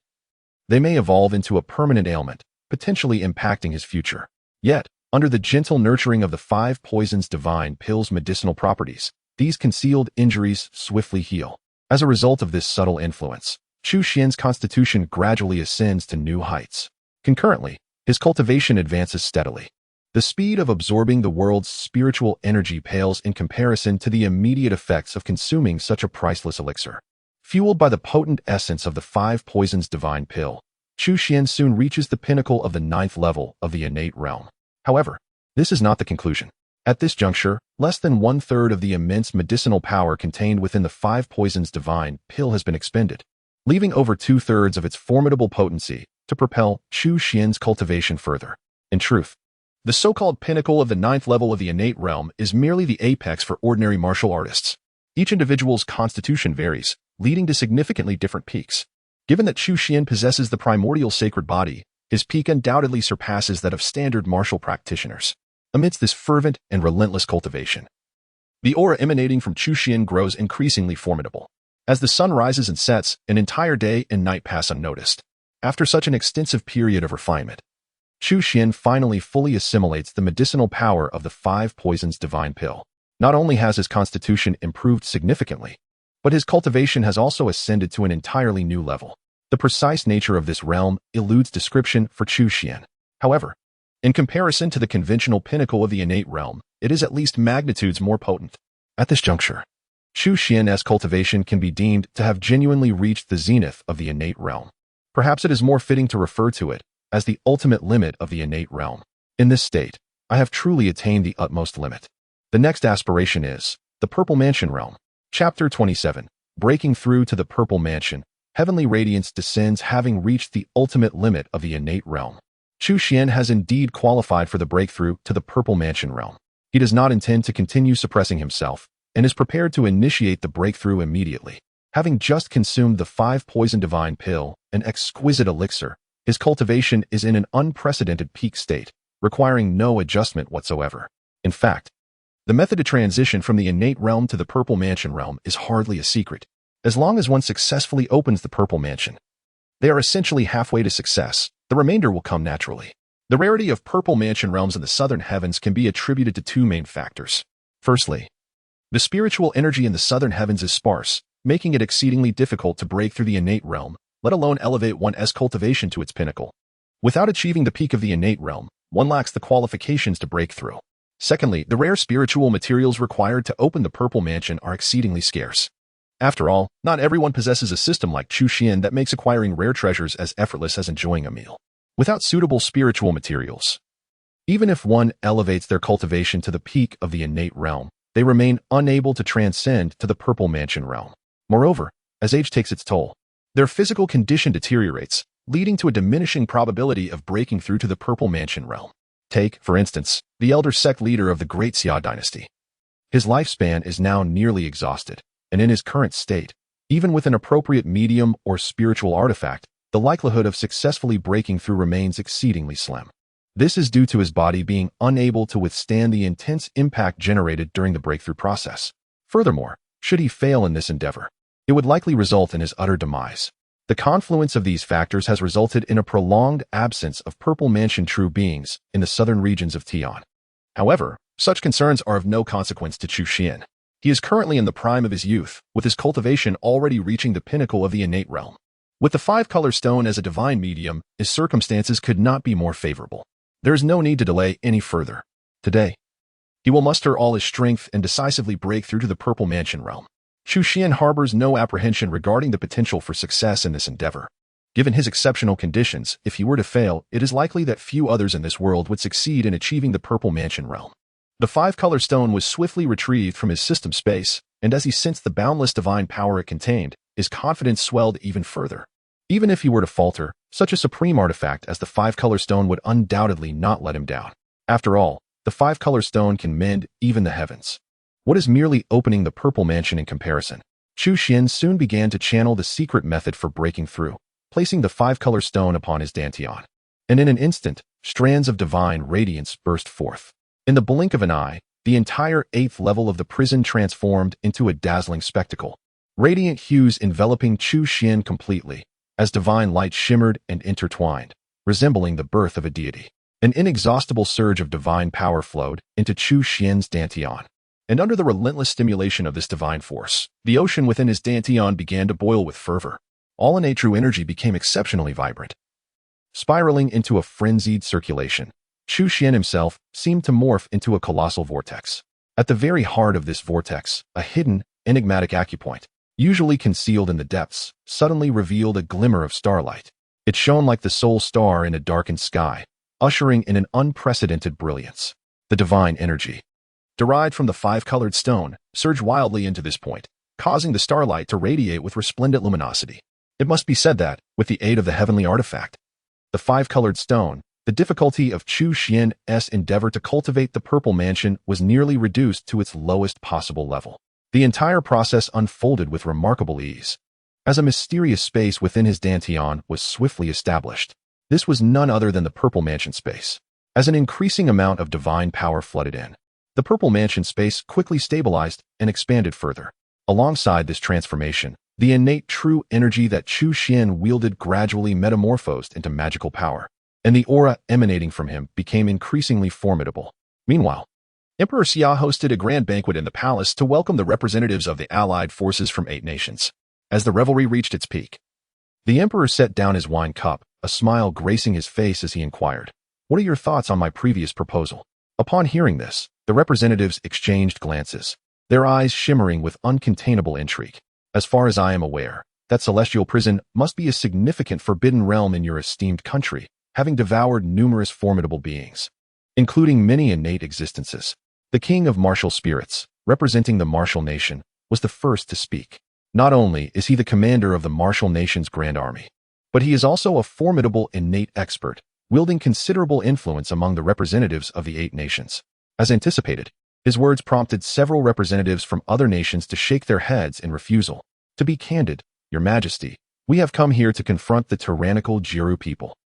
they may evolve into a permanent ailment, potentially impacting his future. Yet, Under the gentle nurturing of the 5 poisons divine pill's medicinal properties, these concealed injuries swiftly heal. As a result of this subtle influence, Chu Xuan's constitution gradually ascends to new heights. Concurrently, his cultivation advances steadily. The speed of absorbing the world's spiritual energy pales in comparison to the immediate effects of consuming such a priceless elixir. Fueled by the potent essence of the 5 poisons divine pill, Chu Xuan soon reaches the pinnacle of the 9th level of the innate realm. However, this is not the conclusion. At this juncture, less than 1/3 of the immense medicinal power contained within the 5 poisons divine pill has been expended, leaving over 2/3 of its formidable potency to propel Chu Xuan's cultivation further. In truth, the so-called pinnacle of the 9th level of the innate realm is merely the apex for ordinary martial artists. Each individual's constitution varies, leading to significantly different peaks. Given that Chu Xuan possesses the primordial sacred body, his peak undoubtedly surpasses that of standard martial practitioners. Amidst this fervent and relentless cultivation, the aura emanating from Chu Xuan grows increasingly formidable. As the sun rises and sets, an entire day and night pass unnoticed. After such an extensive period of refinement, Chu Xuan finally fully assimilates the medicinal power of the 5 poisons divine pill. Not only has his constitution improved significantly, but his cultivation has also ascended to an entirely new level. The precise nature of this realm eludes description for Chu Xuan. However, in comparison to the conventional pinnacle of the innate realm, it is at least magnitudes more potent. At this juncture, Chu Xuan's cultivation can be deemed to have genuinely reached the zenith of the innate realm. Perhaps it is more fitting to refer to it as the ultimate limit of the innate realm. In this state, I have truly attained the utmost limit. The next aspiration is the Purple Mansion realm. Chapter 27. Breaking through to the Purple Mansion, heavenly radiance descends having reached the ultimate limit of the innate realm. Chu Xuan has indeed qualified for the breakthrough to the Purple Mansion realm. He does not intend to continue suppressing himself, and is prepared to initiate the breakthrough immediately. Having just consumed the 5 poison divine pill, an exquisite elixir, his cultivation is in an unprecedented peak state, requiring no adjustment whatsoever. In fact, the method to transition from the innate realm to the Purple Mansion realm is hardly a secret. As long as one successfully opens the Purple Mansion, they are essentially halfway to success. The remainder will come naturally. The rarity of Purple Mansion realms in the southern heavens can be attributed to 2 main factors. Firstly, the spiritual energy in the southern heavens is sparse, making it exceedingly difficult to break through the innate realm, let alone elevate one's cultivation to its pinnacle. Without achieving the peak of the innate realm, one lacks the qualifications to break through. Secondly, the rare spiritual materials required to open the Purple Mansion are exceedingly scarce. After all, not everyone possesses a system like Chu Xuan that makes acquiring rare treasures as effortless as enjoying a meal. Without suitable spiritual materials, even if one elevates their cultivation to the peak of the innate realm, they remain unable to transcend to the Purple Mansion realm. Moreover, as age takes its toll, their physical condition deteriorates, leading to a diminishing probability of breaking through to the Purple Mansion realm. Take, for instance, the elder sect leader of the Great Xia Dynasty. His lifespan is now nearly exhausted, and in his current state, even with an appropriate medium or spiritual artifact, the likelihood of successfully breaking through remains exceedingly slim. This is due to his body being unable to withstand the intense impact generated during the breakthrough process. Furthermore, should he fail in this endeavor, it would likely result in his utter demise. The confluence of these factors has resulted in a prolonged absence of Purple Mansion true beings in the southern regions of Tian. However, such concerns are of no consequence to Chu Xuan. He is currently in the prime of his youth, with his cultivation already reaching the pinnacle of the innate realm. With the 5-color stone as a divine medium, his circumstances could not be more favorable. There is no need to delay any further. Today, he will muster all his strength and decisively break through to the Purple Mansion realm. Chu Xuan harbors no apprehension regarding the potential for success in this endeavor. Given his exceptional conditions, if he were to fail, it is likely that few others in this world would succeed in achieving the Purple Mansion realm. The 5-color stone was swiftly retrieved from his system space, and as he sensed the boundless divine power it contained, his confidence swelled even further. Even if he were to falter, such a supreme artifact as the 5-color stone would undoubtedly not let him down. After all, the 5-color stone can mend even the heavens. What is merely opening the Purple Mansion in comparison? Chu Xuan soon began to channel the secret method for breaking through, placing the 5-color stone upon his dantian. And in an instant, strands of divine radiance burst forth. In the blink of an eye, the entire 8th level of the prison transformed into a dazzling spectacle. Radiant hues enveloping Chu Xuan completely, as divine light shimmered and intertwined, resembling the birth of a deity. An inexhaustible surge of divine power flowed into Chu Xuan's dantian. And under the relentless stimulation of this divine force, the ocean within his dantian began to boil with fervor. All innate true energy became exceptionally vibrant. Spiraling into a frenzied circulation, Chu Xuan himself seemed to morph into a colossal vortex. At the very heart of this vortex, a hidden, enigmatic acupoint, usually concealed in the depths, suddenly revealed a glimmer of starlight. It shone like the sole star in a darkened sky, ushering in an unprecedented brilliance. The divine energy, derived from the five-colored stone, surged wildly into this point, causing the starlight to radiate with resplendent luminosity. It must be said that, with the aid of the heavenly artifact, the five-colored stone, the difficulty of Chu Xuan's endeavor to cultivate the purple mansion was nearly reduced to its lowest possible level. The entire process unfolded with remarkable ease, as a mysterious space within his dantian was swiftly established. This was none other than the purple mansion space. As an increasing amount of divine power flooded in, the purple mansion space quickly stabilized and expanded further. Alongside this transformation, the innate true energy that Chu Xuan wielded gradually metamorphosed into magical power, and the aura emanating from him became increasingly formidable. Meanwhile, Emperor Xia hosted a grand banquet in the palace to welcome the representatives of the allied forces from 8 nations. As the revelry reached its peak, the emperor set down his wine cup, a smile gracing his face as he inquired, "What are your thoughts on my previous proposal?" Upon hearing this, the representatives exchanged glances, their eyes shimmering with uncontainable intrigue. "As far as I am aware, that celestial prison must be a significant forbidden realm in your esteemed country, having devoured numerous formidable beings, including many innate existences." The king of martial spirits, representing the martial nation, was the first to speak. Not only is he the commander of the martial nation's grand army, but he is also a formidable innate expert, wielding considerable influence among the representatives of the 8 nations. As anticipated, his words prompted several representatives from other nations to shake their heads in refusal. "To be candid, Your Majesty, we have come here to confront the tyrannical Jiru people.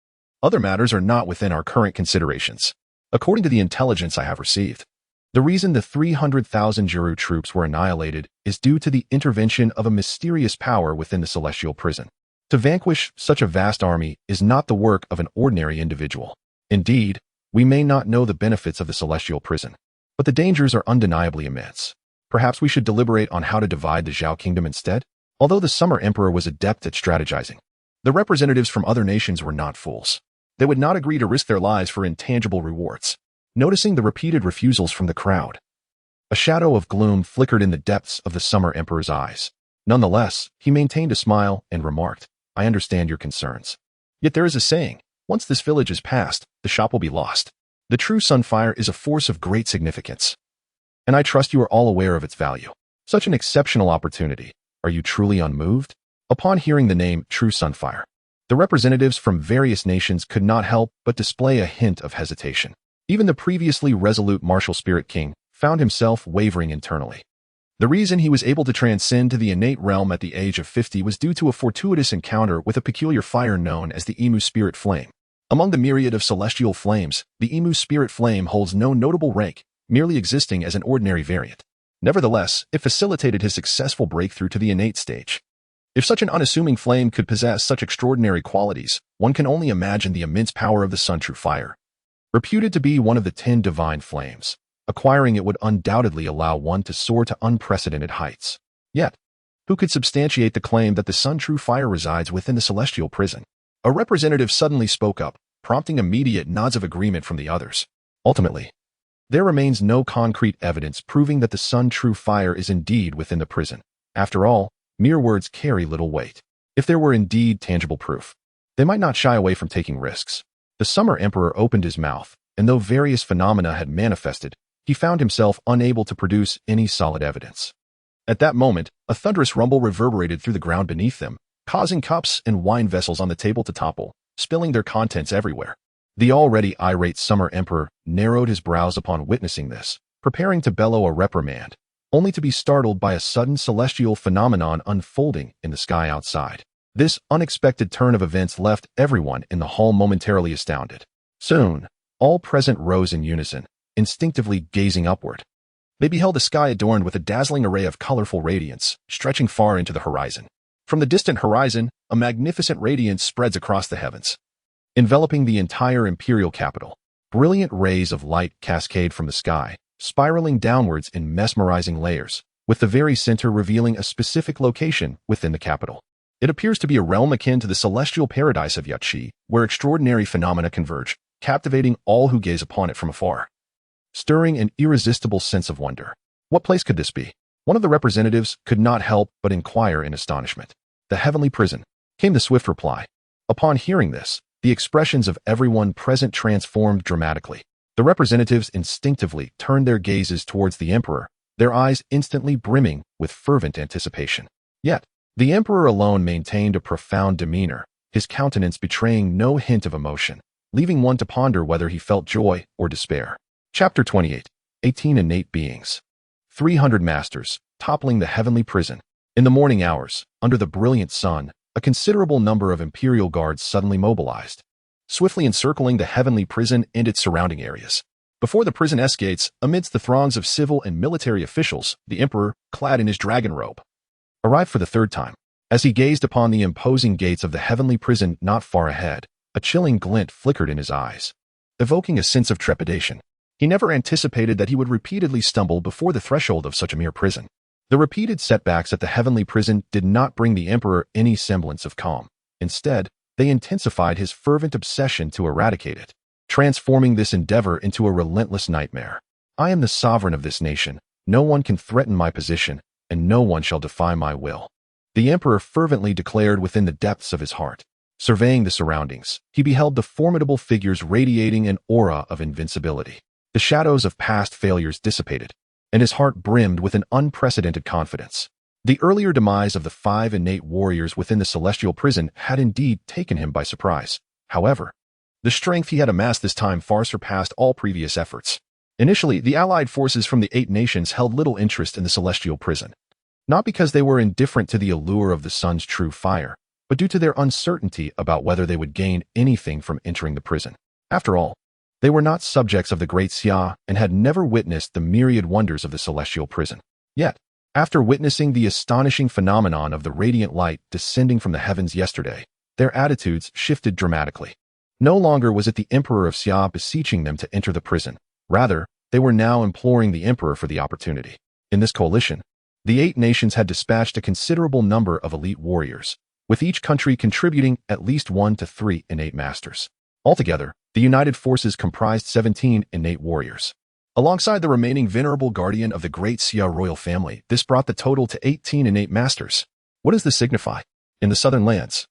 Other matters are not within our current considerations. According to the intelligence I have received, the reason the 300,000 Jiru troops were annihilated is due to the intervention of a mysterious power within the celestial prison. To vanquish such a vast army is not the work of an ordinary individual. Indeed, we may not know the benefits of the celestial prison, but the dangers are undeniably immense. Perhaps we should deliberate on how to divide the Zhao kingdom instead?" Although the Summer Emperor was adept at strategizing, the representatives from other nations were not fools. They would not agree to risk their lives for intangible rewards. Noticing the repeated refusals from the crowd, a shadow of gloom flickered in the depths of the Summer Emperor's eyes. Nonetheless, he maintained a smile and remarked, "I understand your concerns. Yet there is a saying, once this village is passed, the shop will be lost. The true sunfire is a force of great significance, and I trust you are all aware of its value. Such an exceptional opportunity. Are you truly unmoved?" Upon hearing the name True Sunfire, the representatives from various nations could not help but display a hint of hesitation. Even the previously resolute martial spirit king found himself wavering internally. The reason he was able to transcend to the innate realm at the age of 50 was due to a fortuitous encounter with a peculiar fire known as the Emu Spirit Flame. Among the myriad of celestial flames, the Emu Spirit Flame holds no notable rank, merely existing as an ordinary variant. Nevertheless, it facilitated his successful breakthrough to the innate stage. If such an unassuming flame could possess such extraordinary qualities, one can only imagine the immense power of the Sun True Fire. Reputed to be one of the 10 divine flames, acquiring it would undoubtedly allow one to soar to unprecedented heights. Yet, who could substantiate the claim that the Sun True Fire resides within the celestial prison? A representative suddenly spoke up, prompting immediate nods of agreement from the others. Ultimately, there remains no concrete evidence proving that the Sun True Fire is indeed within the prison. After all, mere words carry little weight. If there were indeed tangible proof, they might not shy away from taking risks. The Summer Emperor opened his mouth, and though various phenomena had manifested, he found himself unable to produce any solid evidence. At that moment, a thunderous rumble reverberated through the ground beneath them, causing cups and wine vessels on the table to topple, spilling their contents everywhere. The already irate Summer Emperor narrowed his brows upon witnessing this, preparing to bellow a reprimand, only to be startled by a sudden celestial phenomenon unfolding in the sky outside. This unexpected turn of events left everyone in the hall momentarily astounded. Soon, all present rose in unison, instinctively gazing upward. They beheld the sky adorned with a dazzling array of colorful radiance, stretching far into the horizon. From the distant horizon, a magnificent radiance spreads across the heavens, enveloping the entire imperial capital. Brilliant rays of light cascade from the sky, spiraling downwards in mesmerizing layers, with the very center revealing a specific location within the capital. It appears to be a realm akin to the celestial paradise of Yachi, where extraordinary phenomena converge, captivating all who gaze upon it from afar, stirring an irresistible sense of wonder. What place could this be? One of the representatives could not help but inquire in astonishment. The heavenly prison, came the swift reply. Upon hearing this, the expressions of everyone present transformed dramatically. The representatives instinctively turned their gazes towards the emperor, their eyes instantly brimming with fervent anticipation. Yet, the emperor alone maintained a profound demeanor, his countenance betraying no hint of emotion, leaving one to ponder whether he felt joy or despair. Chapter 28. 18 Innate Beings. 300 Masters, toppling the heavenly prison. In the morning hours, under the brilliant sun, a considerable number of imperial guards suddenly mobilized, swiftly encircling the heavenly prison and its surrounding areas. Before the prison gates, amidst the throngs of civil and military officials, the emperor, clad in his dragon robe, arrived for the third time. As he gazed upon the imposing gates of the heavenly prison not far ahead, a chilling glint flickered in his eyes, evoking a sense of trepidation. He never anticipated that he would repeatedly stumble before the threshold of such a mere prison. The repeated setbacks at the heavenly prison did not bring the emperor any semblance of calm. Instead, they intensified his fervent obsession to eradicate it, transforming this endeavor into a relentless nightmare. I am the sovereign of this nation. No one can threaten my position, and no one shall defy my will, the emperor fervently declared within the depths of his heart. Surveying the surroundings, he beheld the formidable figures radiating an aura of invincibility. The shadows of past failures dissipated, and his heart brimmed with an unprecedented confidence. The earlier demise of the 5 innate warriors within the celestial prison had indeed taken him by surprise. However, the strength he had amassed this time far surpassed all previous efforts. Initially, the allied forces from the 8 nations held little interest in the celestial prison, not because they were indifferent to the allure of the sun's true fire, but due to their uncertainty about whether they would gain anything from entering the prison. After all, they were not subjects of the Great Xia and had never witnessed the myriad wonders of the celestial prison. Yet, after witnessing the astonishing phenomenon of the radiant light descending from the heavens yesterday, their attitudes shifted dramatically. No longer was it the Emperor of Xia beseeching them to enter the prison. Rather, they were now imploring the Emperor for the opportunity. In this coalition, the 8 nations had dispatched a considerable number of elite warriors, with each country contributing at least 1 to 3 innate masters. Altogether, the united forces comprised 17 innate warriors. Alongside the remaining venerable guardian of the Great Xia royal family, this brought the total to 18 innate masters. What does this signify? In the southern lands,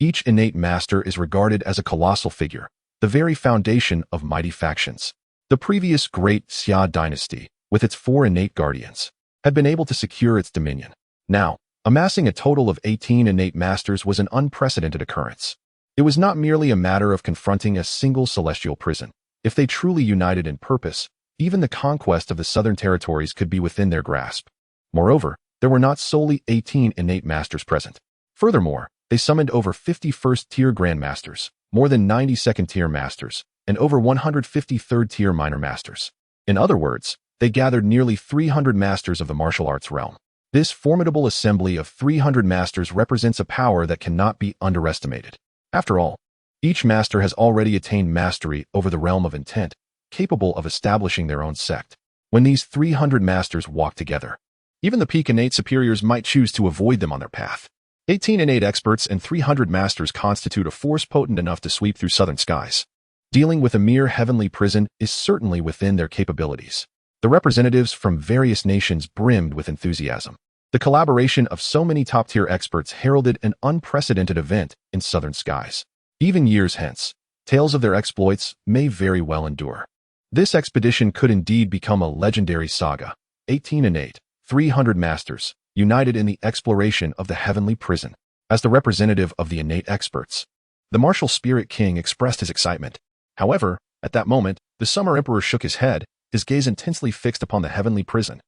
each innate master is regarded as a colossal figure, the very foundation of mighty factions. The previous Great Xia Dynasty, with its 4 innate guardians, had been able to secure its dominion. Now, amassing a total of 18 innate masters was an unprecedented occurrence. It was not merely a matter of confronting a single celestial prison. If they truly united in purpose, even the conquest of the southern territories could be within their grasp. Moreover, there were not solely 18 innate masters present. Furthermore, they summoned over 50 first-tier grandmasters, more than 90 second-tier masters, and over 150 third-tier minor masters. In other words, they gathered nearly 300 masters of the martial arts realm. This formidable assembly of 300 masters represents a power that cannot be underestimated. After all, each master has already attained mastery over the realm of intent, capable of establishing their own sect. When these 300 masters walk together, even the peak innate superiors might choose to avoid them on their path. 18 innate experts and 300 masters constitute a force potent enough to sweep through southern skies. Dealing with a mere heavenly prison is certainly within their capabilities. The representatives from various nations brimmed with enthusiasm. The collaboration of so many top-tier experts heralded an unprecedented event in southern skies. Even years hence, tales of their exploits may very well endure. This expedition could indeed become a legendary saga. 18 innate, 300 masters, united in the exploration of the heavenly prison. As the representative of the innate experts, the martial spirit king expressed his excitement. However, at that moment, the summer emperor shook his head, his gaze intensely fixed upon the heavenly prison,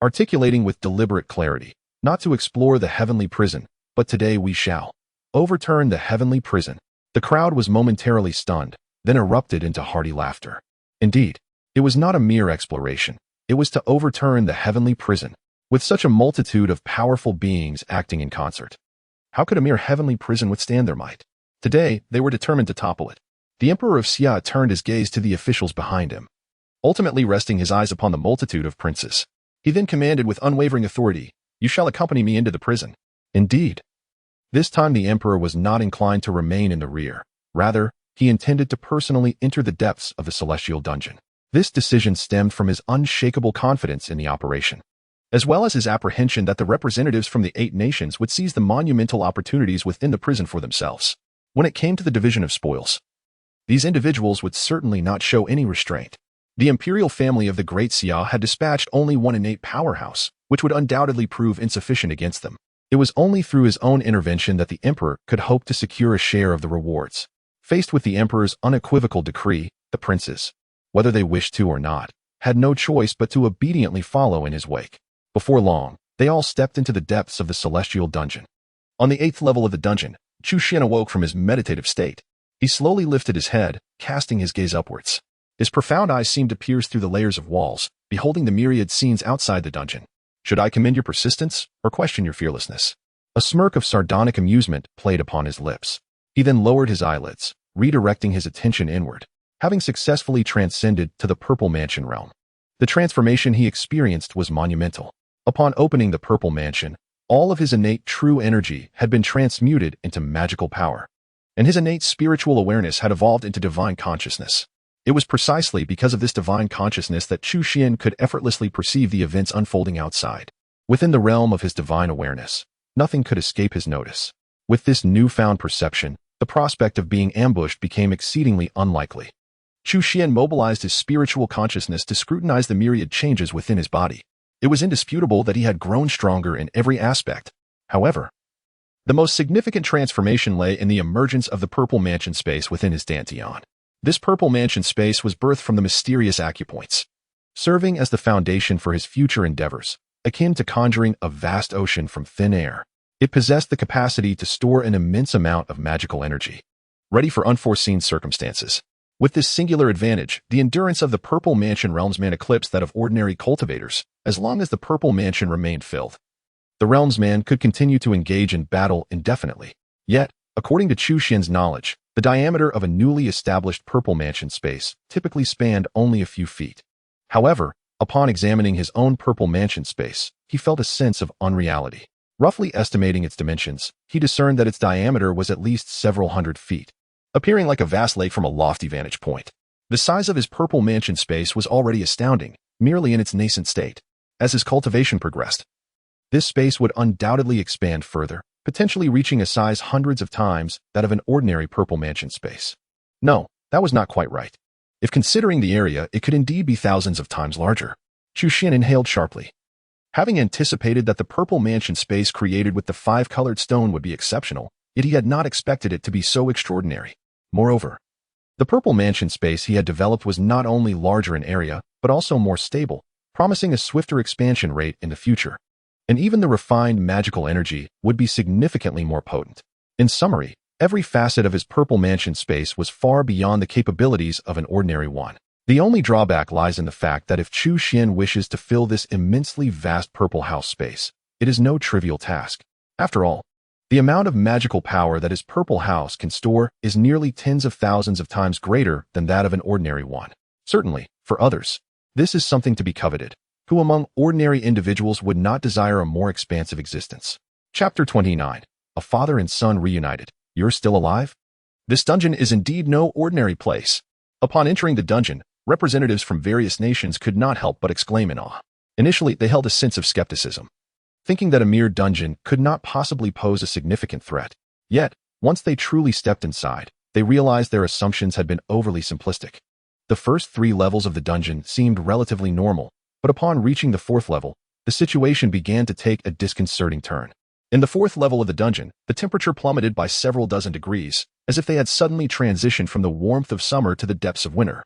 articulating with deliberate clarity, not to explore the heavenly prison, but today we shall overturn the heavenly prison. The crowd was momentarily stunned, then erupted into hearty laughter. Indeed, it was not a mere exploration. It was to overturn the heavenly prison, with such a multitude of powerful beings acting in concert. How could a mere heavenly prison withstand their might? Today, they were determined to topple it. The Emperor of Xia turned his gaze to the officials behind him, ultimately resting his eyes upon the multitude of princes. He then commanded with unwavering authority, "You shall accompany me into the prison." Indeed, this time the emperor was not inclined to remain in the rear. Rather, he intended to personally enter the depths of the celestial dungeon. This decision stemmed from his unshakable confidence in the operation, as well as his apprehension that the representatives from the 8 nations would seize the monumental opportunities within the prison for themselves. When it came to the division of spoils, these individuals would certainly not show any restraint. The imperial family of the Great Xia had dispatched only one innate powerhouse, which would undoubtedly prove insufficient against them. It was only through his own intervention that the emperor could hope to secure a share of the rewards. Faced with the emperor's unequivocal decree, the princes, whether they wished to or not, had no choice but to obediently follow in his wake. Before long, they all stepped into the depths of the celestial dungeon. On the 8th level of the dungeon, Chu Xuan awoke from his meditative state. He slowly lifted his head, casting his gaze upwards. His profound eyes seemed to pierce through the layers of walls, beholding the myriad scenes outside the dungeon. Should I commend your persistence or question your fearlessness? A smirk of sardonic amusement played upon his lips. He then lowered his eyelids, redirecting his attention inward, having successfully transcended to the Purple Mansion realm. The transformation he experienced was monumental. Upon opening the Purple Mansion, all of his innate true energy had been transmuted into magical power, and his innate spiritual awareness had evolved into divine consciousness. It was precisely because of this divine consciousness that Chu Xuan could effortlessly perceive the events unfolding outside. Within the realm of his divine awareness, nothing could escape his notice. With this newfound perception, the prospect of being ambushed became exceedingly unlikely. Chu Xuan mobilized his spiritual consciousness to scrutinize the myriad changes within his body. It was indisputable that he had grown stronger in every aspect. However, the most significant transformation lay in the emergence of the Purple Mansion space within his dantian. This Purple Mansion space was birthed from the mysterious acupoints, serving as the foundation for his future endeavors, akin to conjuring a vast ocean from thin air. It possessed the capacity to store an immense amount of magical energy, ready for unforeseen circumstances. With this singular advantage, the endurance of the Purple Mansion realmsman eclipsed that of ordinary cultivators. As long as the Purple Mansion remained filled, the realmsman could continue to engage in battle indefinitely. Yet, according to Chu Xuan's knowledge, the diameter of a newly established Purple Mansion space typically spanned only a few feet. However, upon examining his own Purple Mansion space, he felt a sense of unreality. Roughly estimating its dimensions, he discerned that its diameter was at least several hundred feet, appearing like a vast lake from a lofty vantage point. The size of his Purple Mansion space was already astounding, merely in its nascent state. As his cultivation progressed, this space would undoubtedly expand further, potentially reaching a size hundreds of times that of an ordinary Purple Mansion space. No, that was not quite right. If considering the area, it could indeed be thousands of times larger. Chu Xuan inhaled sharply. Having anticipated that the Purple Mansion space created with the 5-colored stone would be exceptional, yet he had not expected it to be so extraordinary. Moreover, the Purple Mansion space he had developed was not only larger in area, but also more stable, promising a swifter expansion rate in the future. And even the refined magical energy would be significantly more potent. In summary, every facet of his Purple Mansion space was far beyond the capabilities of an ordinary one. The only drawback lies in the fact that if Chu Xuan wishes to fill this immensely vast Purple House space, it is no trivial task. After all, the amount of magical power that his Purple House can store is nearly tens of thousands of times greater than that of an ordinary one. Certainly, for others, this is something to be coveted. Who among ordinary individuals would not desire a more expansive existence? Chapter 29. A father and son reunited. You're still alive? This dungeon is indeed no ordinary place. Upon entering the dungeon, representatives from various nations could not help but exclaim in awe. Initially, they held a sense of skepticism, thinking that a mere dungeon could not possibly pose a significant threat. Yet, once they truly stepped inside, they realized their assumptions had been overly simplistic. The first 3 levels of the dungeon seemed relatively normal, but upon reaching the 4th level, the situation began to take a disconcerting turn. In the 4th level of the dungeon, the temperature plummeted by several dozen degrees, as if they had suddenly transitioned from the warmth of summer to the depths of winter.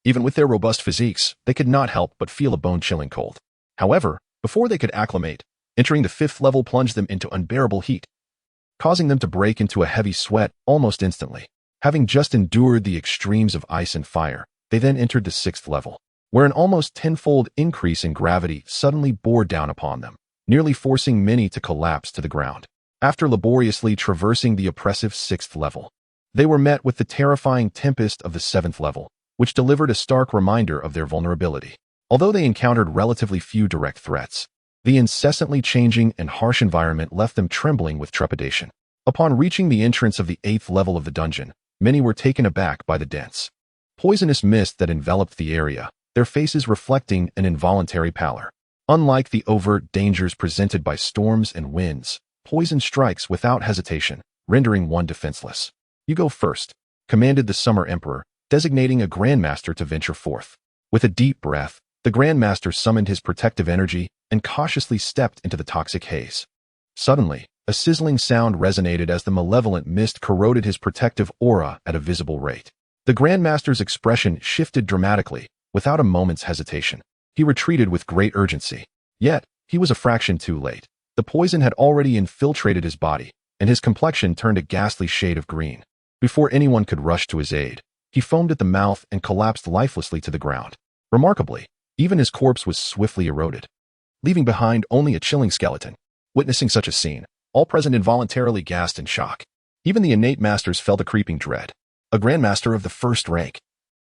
Even with their robust physiques, they could not help but feel a bone-chilling cold. However, before they could acclimate, entering the 5th level plunged them into unbearable heat, causing them to break into a heavy sweat almost instantly. Having just endured the extremes of ice and fire, they then entered the 6th level, where an almost tenfold increase in gravity suddenly bore down upon them, nearly forcing many to collapse to the ground. After laboriously traversing the oppressive 6th level, They were met with the terrifying tempest of the 7th level, which delivered a stark reminder of their vulnerability. Although they encountered relatively few direct threats, the incessantly changing and harsh environment left them trembling with trepidation. Upon reaching the entrance of the 8th level of the dungeon, many were taken aback by the dense, poisonous mist that enveloped the area, their faces reflecting an involuntary pallor. Unlike the overt dangers presented by storms and winds, poison strikes without hesitation, rendering one defenseless. "You go first," commanded the Summer Emperor, designating a Grandmaster to venture forth. With a deep breath, the Grandmaster summoned his protective energy and cautiously stepped into the toxic haze. Suddenly, a sizzling sound resonated as the malevolent mist corroded his protective aura at a visible rate. The Grandmaster's expression shifted dramatically, without a moment's hesitation. He retreated with great urgency. Yet, he was a fraction too late. The poison had already infiltrated his body, and his complexion turned a ghastly shade of green. Before anyone could rush to his aid, he foamed at the mouth and collapsed lifelessly to the ground. Remarkably, even his corpse was swiftly eroded, leaving behind only a chilling skeleton. Witnessing such a scene, all present involuntarily gasped in shock. Even the innate masters felt a creeping dread. A Grandmaster of the 1st rank,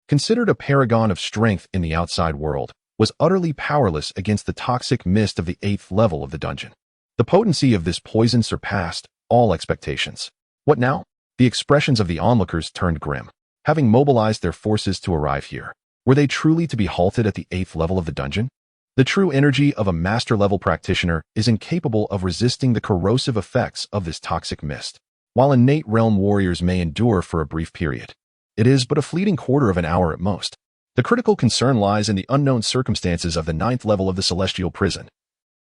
considered a paragon of strength in the outside world, was utterly powerless against the toxic mist of the 8th level of the dungeon. The potency of this poison surpassed all expectations. What now? The expressions of the onlookers turned grim. Having mobilized their forces to arrive here, were they truly to be halted at the 8th level of the dungeon? The true energy of a master-level practitioner is incapable of resisting the corrosive effects of this toxic mist. While innate realm warriors may endure for a brief period, it is but a fleeting quarter of an hour at most. The critical concern lies in the unknown circumstances of the 9th level of the celestial prison.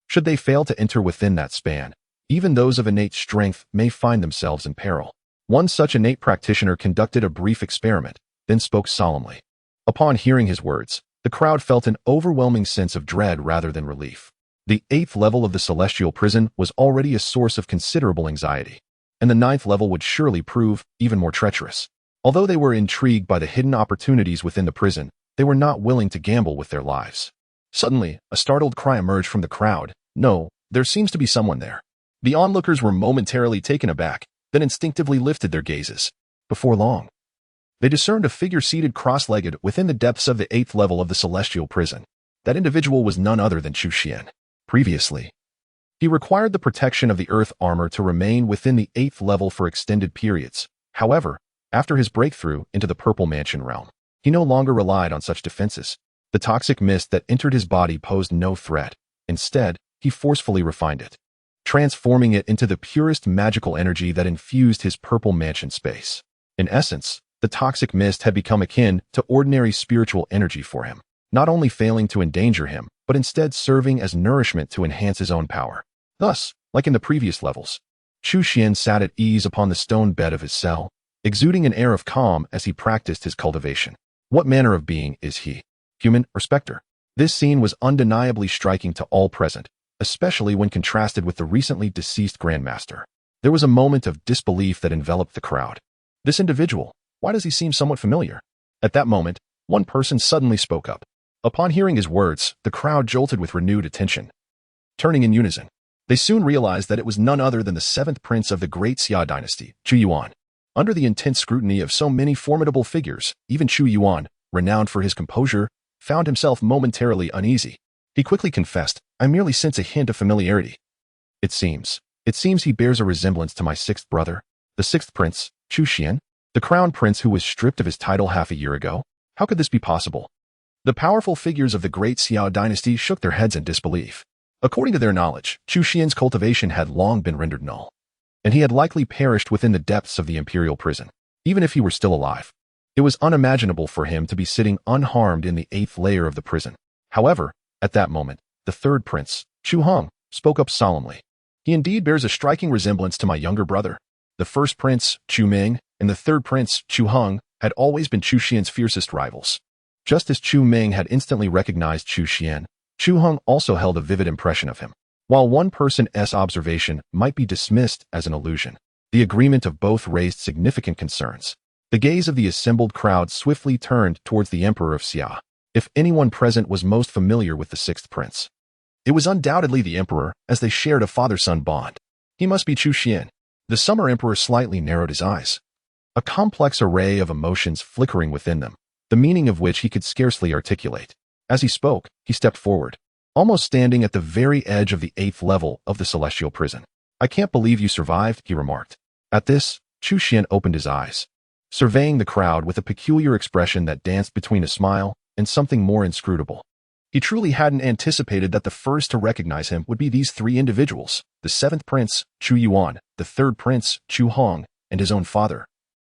Should they fail to enter within that span, even those of innate strength may find themselves in peril. One such innate practitioner conducted a brief experiment, then spoke solemnly. Upon hearing his words, the crowd felt an overwhelming sense of dread rather than relief. The 8th level of the celestial prison was already a source of considerable anxiety, and the 9th level would surely prove even more treacherous. Although they were intrigued by the hidden opportunities within the prison, they were not willing to gamble with their lives. Suddenly, a startled cry emerged from the crowd. "No, there seems to be someone there." The onlookers were momentarily taken aback, then instinctively lifted their gazes. Before long, they discerned a figure seated cross-legged within the depths of the 8th level of the celestial prison. That individual was none other than Chu Xuan. Previously, he required the protection of the earth armor to remain within the 8th level for extended periods. However, after his breakthrough into the Purple Mansion realm, he no longer relied on such defenses. The toxic mist that entered his body posed no threat. Instead, he forcefully refined it, transforming it into the purest magical energy that infused his Purple Mansion space. In essence, the toxic mist had become akin to ordinary spiritual energy for him, not only failing to endanger him, but instead serving as nourishment to enhance his own power. Thus, like in the previous levels, Chu Xuan sat at ease upon the stone bed of his cell, exuding an air of calm as he practiced his cultivation. What manner of being is he? Human or specter? This scene was undeniably striking to all present, especially when contrasted with the recently deceased Grandmaster. There was a moment of disbelief that enveloped the crowd. This individual, why does he seem somewhat familiar? At that moment, one person suddenly spoke up. Upon hearing his words, the crowd jolted with renewed attention. Turning in unison, they soon realized that it was none other than the 7th prince of the Great Xia Dynasty, Chu Xuan. Under the intense scrutiny of so many formidable figures, even Chu Xuan, renowned for his composure, found himself momentarily uneasy. He quickly confessed, "I merely sense a hint of familiarity. It seems he bears a resemblance to my 6th brother, the 6th prince, Chu Xuan, the crown prince who was stripped of his title half a year ago. How could this be possible?" The powerful figures of the Great Xia Dynasty shook their heads in disbelief. According to their knowledge, Chu Xuan's cultivation had long been rendered null, and he had likely perished within the depths of the imperial prison. Even if he were still alive, it was unimaginable for him to be sitting unharmed in the 8th layer of the prison. However, at that moment, the 3rd prince, Chu Hong, spoke up solemnly. "He indeed bears a striking resemblance to my younger brother. The 1st prince, Chu Ming, and the 3rd prince, Chu Hong, had always been Chu Xuan's fiercest rivals." Just as Chu Ming had instantly recognized Chu Xuan, Chu Hong also held a vivid impression of him. While one person's observation might be dismissed as an illusion, the agreement of both raised significant concerns. The gaze of the assembled crowd swiftly turned towards the Emperor of Xia. If anyone present was most familiar with the 6th prince, it was undoubtedly the Emperor, as they shared a father-son bond. He must be Chu Xuan. The Summer Emperor slightly narrowed his eyes. a complex array of emotions flickering within them, the meaning of which he could scarcely articulate. As he spoke, he stepped forward, almost standing at the very edge of the 8th level of the celestial prison. "I can't believe you survived," he remarked. At this, Chu Xuan opened his eyes, surveying the crowd with a peculiar expression that danced between a smile and something more inscrutable. He truly hadn't anticipated that the first to recognize him would be these 3 individuals: the 7th prince, Chu Yuan, the 3rd prince, Chu Hong, and his own father,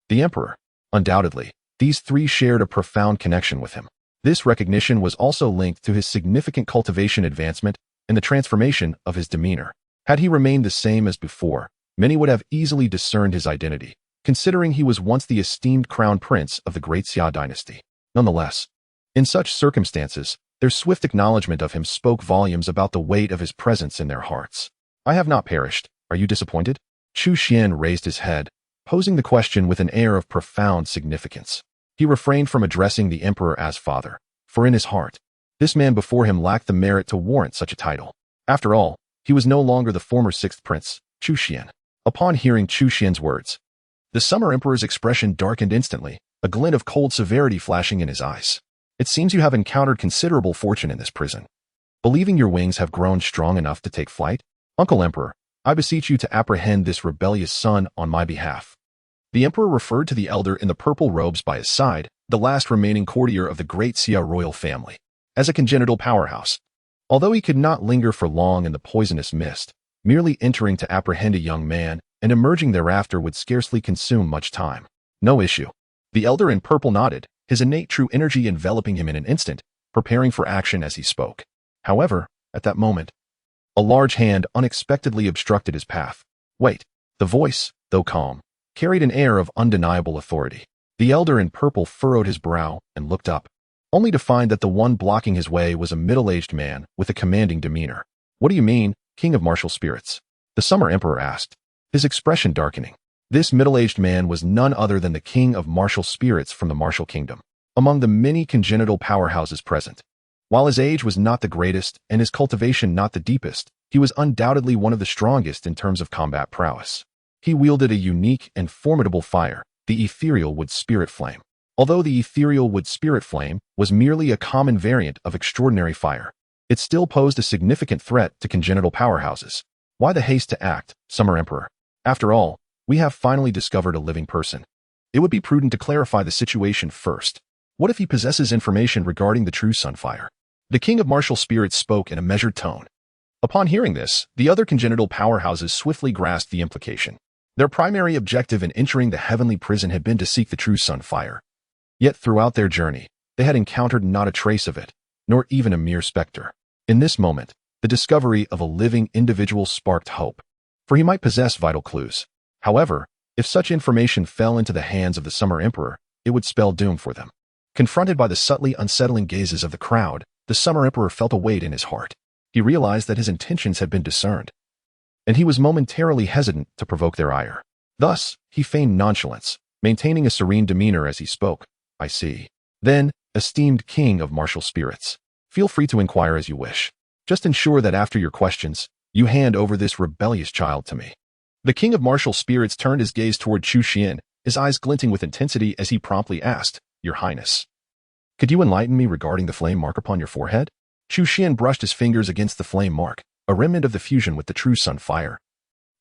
the emperor. Undoubtedly, these 3 shared a profound connection with him. This recognition was also linked to his significant cultivation advancement and the transformation of his demeanor. Had he remained the same as before, many would have easily discerned his identity, considering he was once the esteemed crown prince of the Great Xia Dynasty. Nonetheless, in such circumstances, their swift acknowledgement of him spoke volumes about the weight of his presence in their hearts. "I have not perished. Are you disappointed?" Chu Xuan raised his head, posing the question with an air of profound significance. He refrained from addressing the emperor as father, for in his heart, this man before him lacked the merit to warrant such a title. After all, he was no longer the former 6th prince, Chu Xuan. Upon hearing Chu Xuan's words, the Summer Emperor's expression darkened instantly, a glint of cold severity flashing in his eyes. "It seems you have encountered considerable fortune in this prison. Believing your wings have grown strong enough to take flight? Uncle Emperor, I beseech you to apprehend this rebellious son on my behalf." The emperor referred to the elder in the purple robes by his side, the last remaining courtier of the Great Xia royal family, as a congenital powerhouse. Although he could not linger for long in the poisonous mist, merely entering to apprehend a young man and emerging thereafter would scarcely consume much time. "No issue." The elder in purple nodded, his innate true energy enveloping him in an instant, preparing for action as he spoke. However, at that moment, a large hand unexpectedly obstructed his path. "Wait." The voice, though calm, carried an air of undeniable authority. The elder in purple furrowed his brow and looked up, only to find that the one blocking his way was a middle-aged man with a commanding demeanor. "What do you mean, King of Martial Spirits?" the Summer Emperor asked, his expression darkening. This middle-aged man was none other than the King of Martial Spirits from the Martial Kingdom, among the many congenital powerhouses present. While his age was not the greatest and his cultivation not the deepest, he was undoubtedly one of the strongest in terms of combat prowess. He wielded a unique and formidable fire, the ethereal wood spirit flame. Although the ethereal wood spirit flame was merely a common variant of extraordinary fire, it still posed a significant threat to congenital powerhouses. "Why the haste to act, Summer Emperor? After all, we have finally discovered a living person. It would be prudent to clarify the situation first. What if he possesses information regarding the true Sunfire?" The King of Martial Spirits spoke in a measured tone. Upon hearing this, the other congenital powerhouses swiftly grasped the implication. Their primary objective in entering the heavenly prison had been to seek the true Sunfire. Yet throughout their journey, they had encountered not a trace of it, nor even a mere specter. In this moment, the discovery of a living individual sparked hope, for he might possess vital clues. However, if such information fell into the hands of the Summer Emperor, it would spell doom for them. Confronted by the subtly unsettling gazes of the crowd, the Summer Emperor felt a weight in his heart. He realized that his intentions had been discerned, and he was momentarily hesitant to provoke their ire. Thus, he feigned nonchalance, maintaining a serene demeanor as he spoke. "I see. Then, esteemed King of Martial Spirits, feel free to inquire as you wish. Just ensure that after your questions, you hand over this rebellious child to me." The King of Martial Spirits turned his gaze toward Chu Xuan, his eyes glinting with intensity as he promptly asked, "Your Highness, could you enlighten me regarding the flame mark upon your forehead?" Chu Xuan brushed his fingers against the flame mark, a remnant of the fusion with the true Sunfire,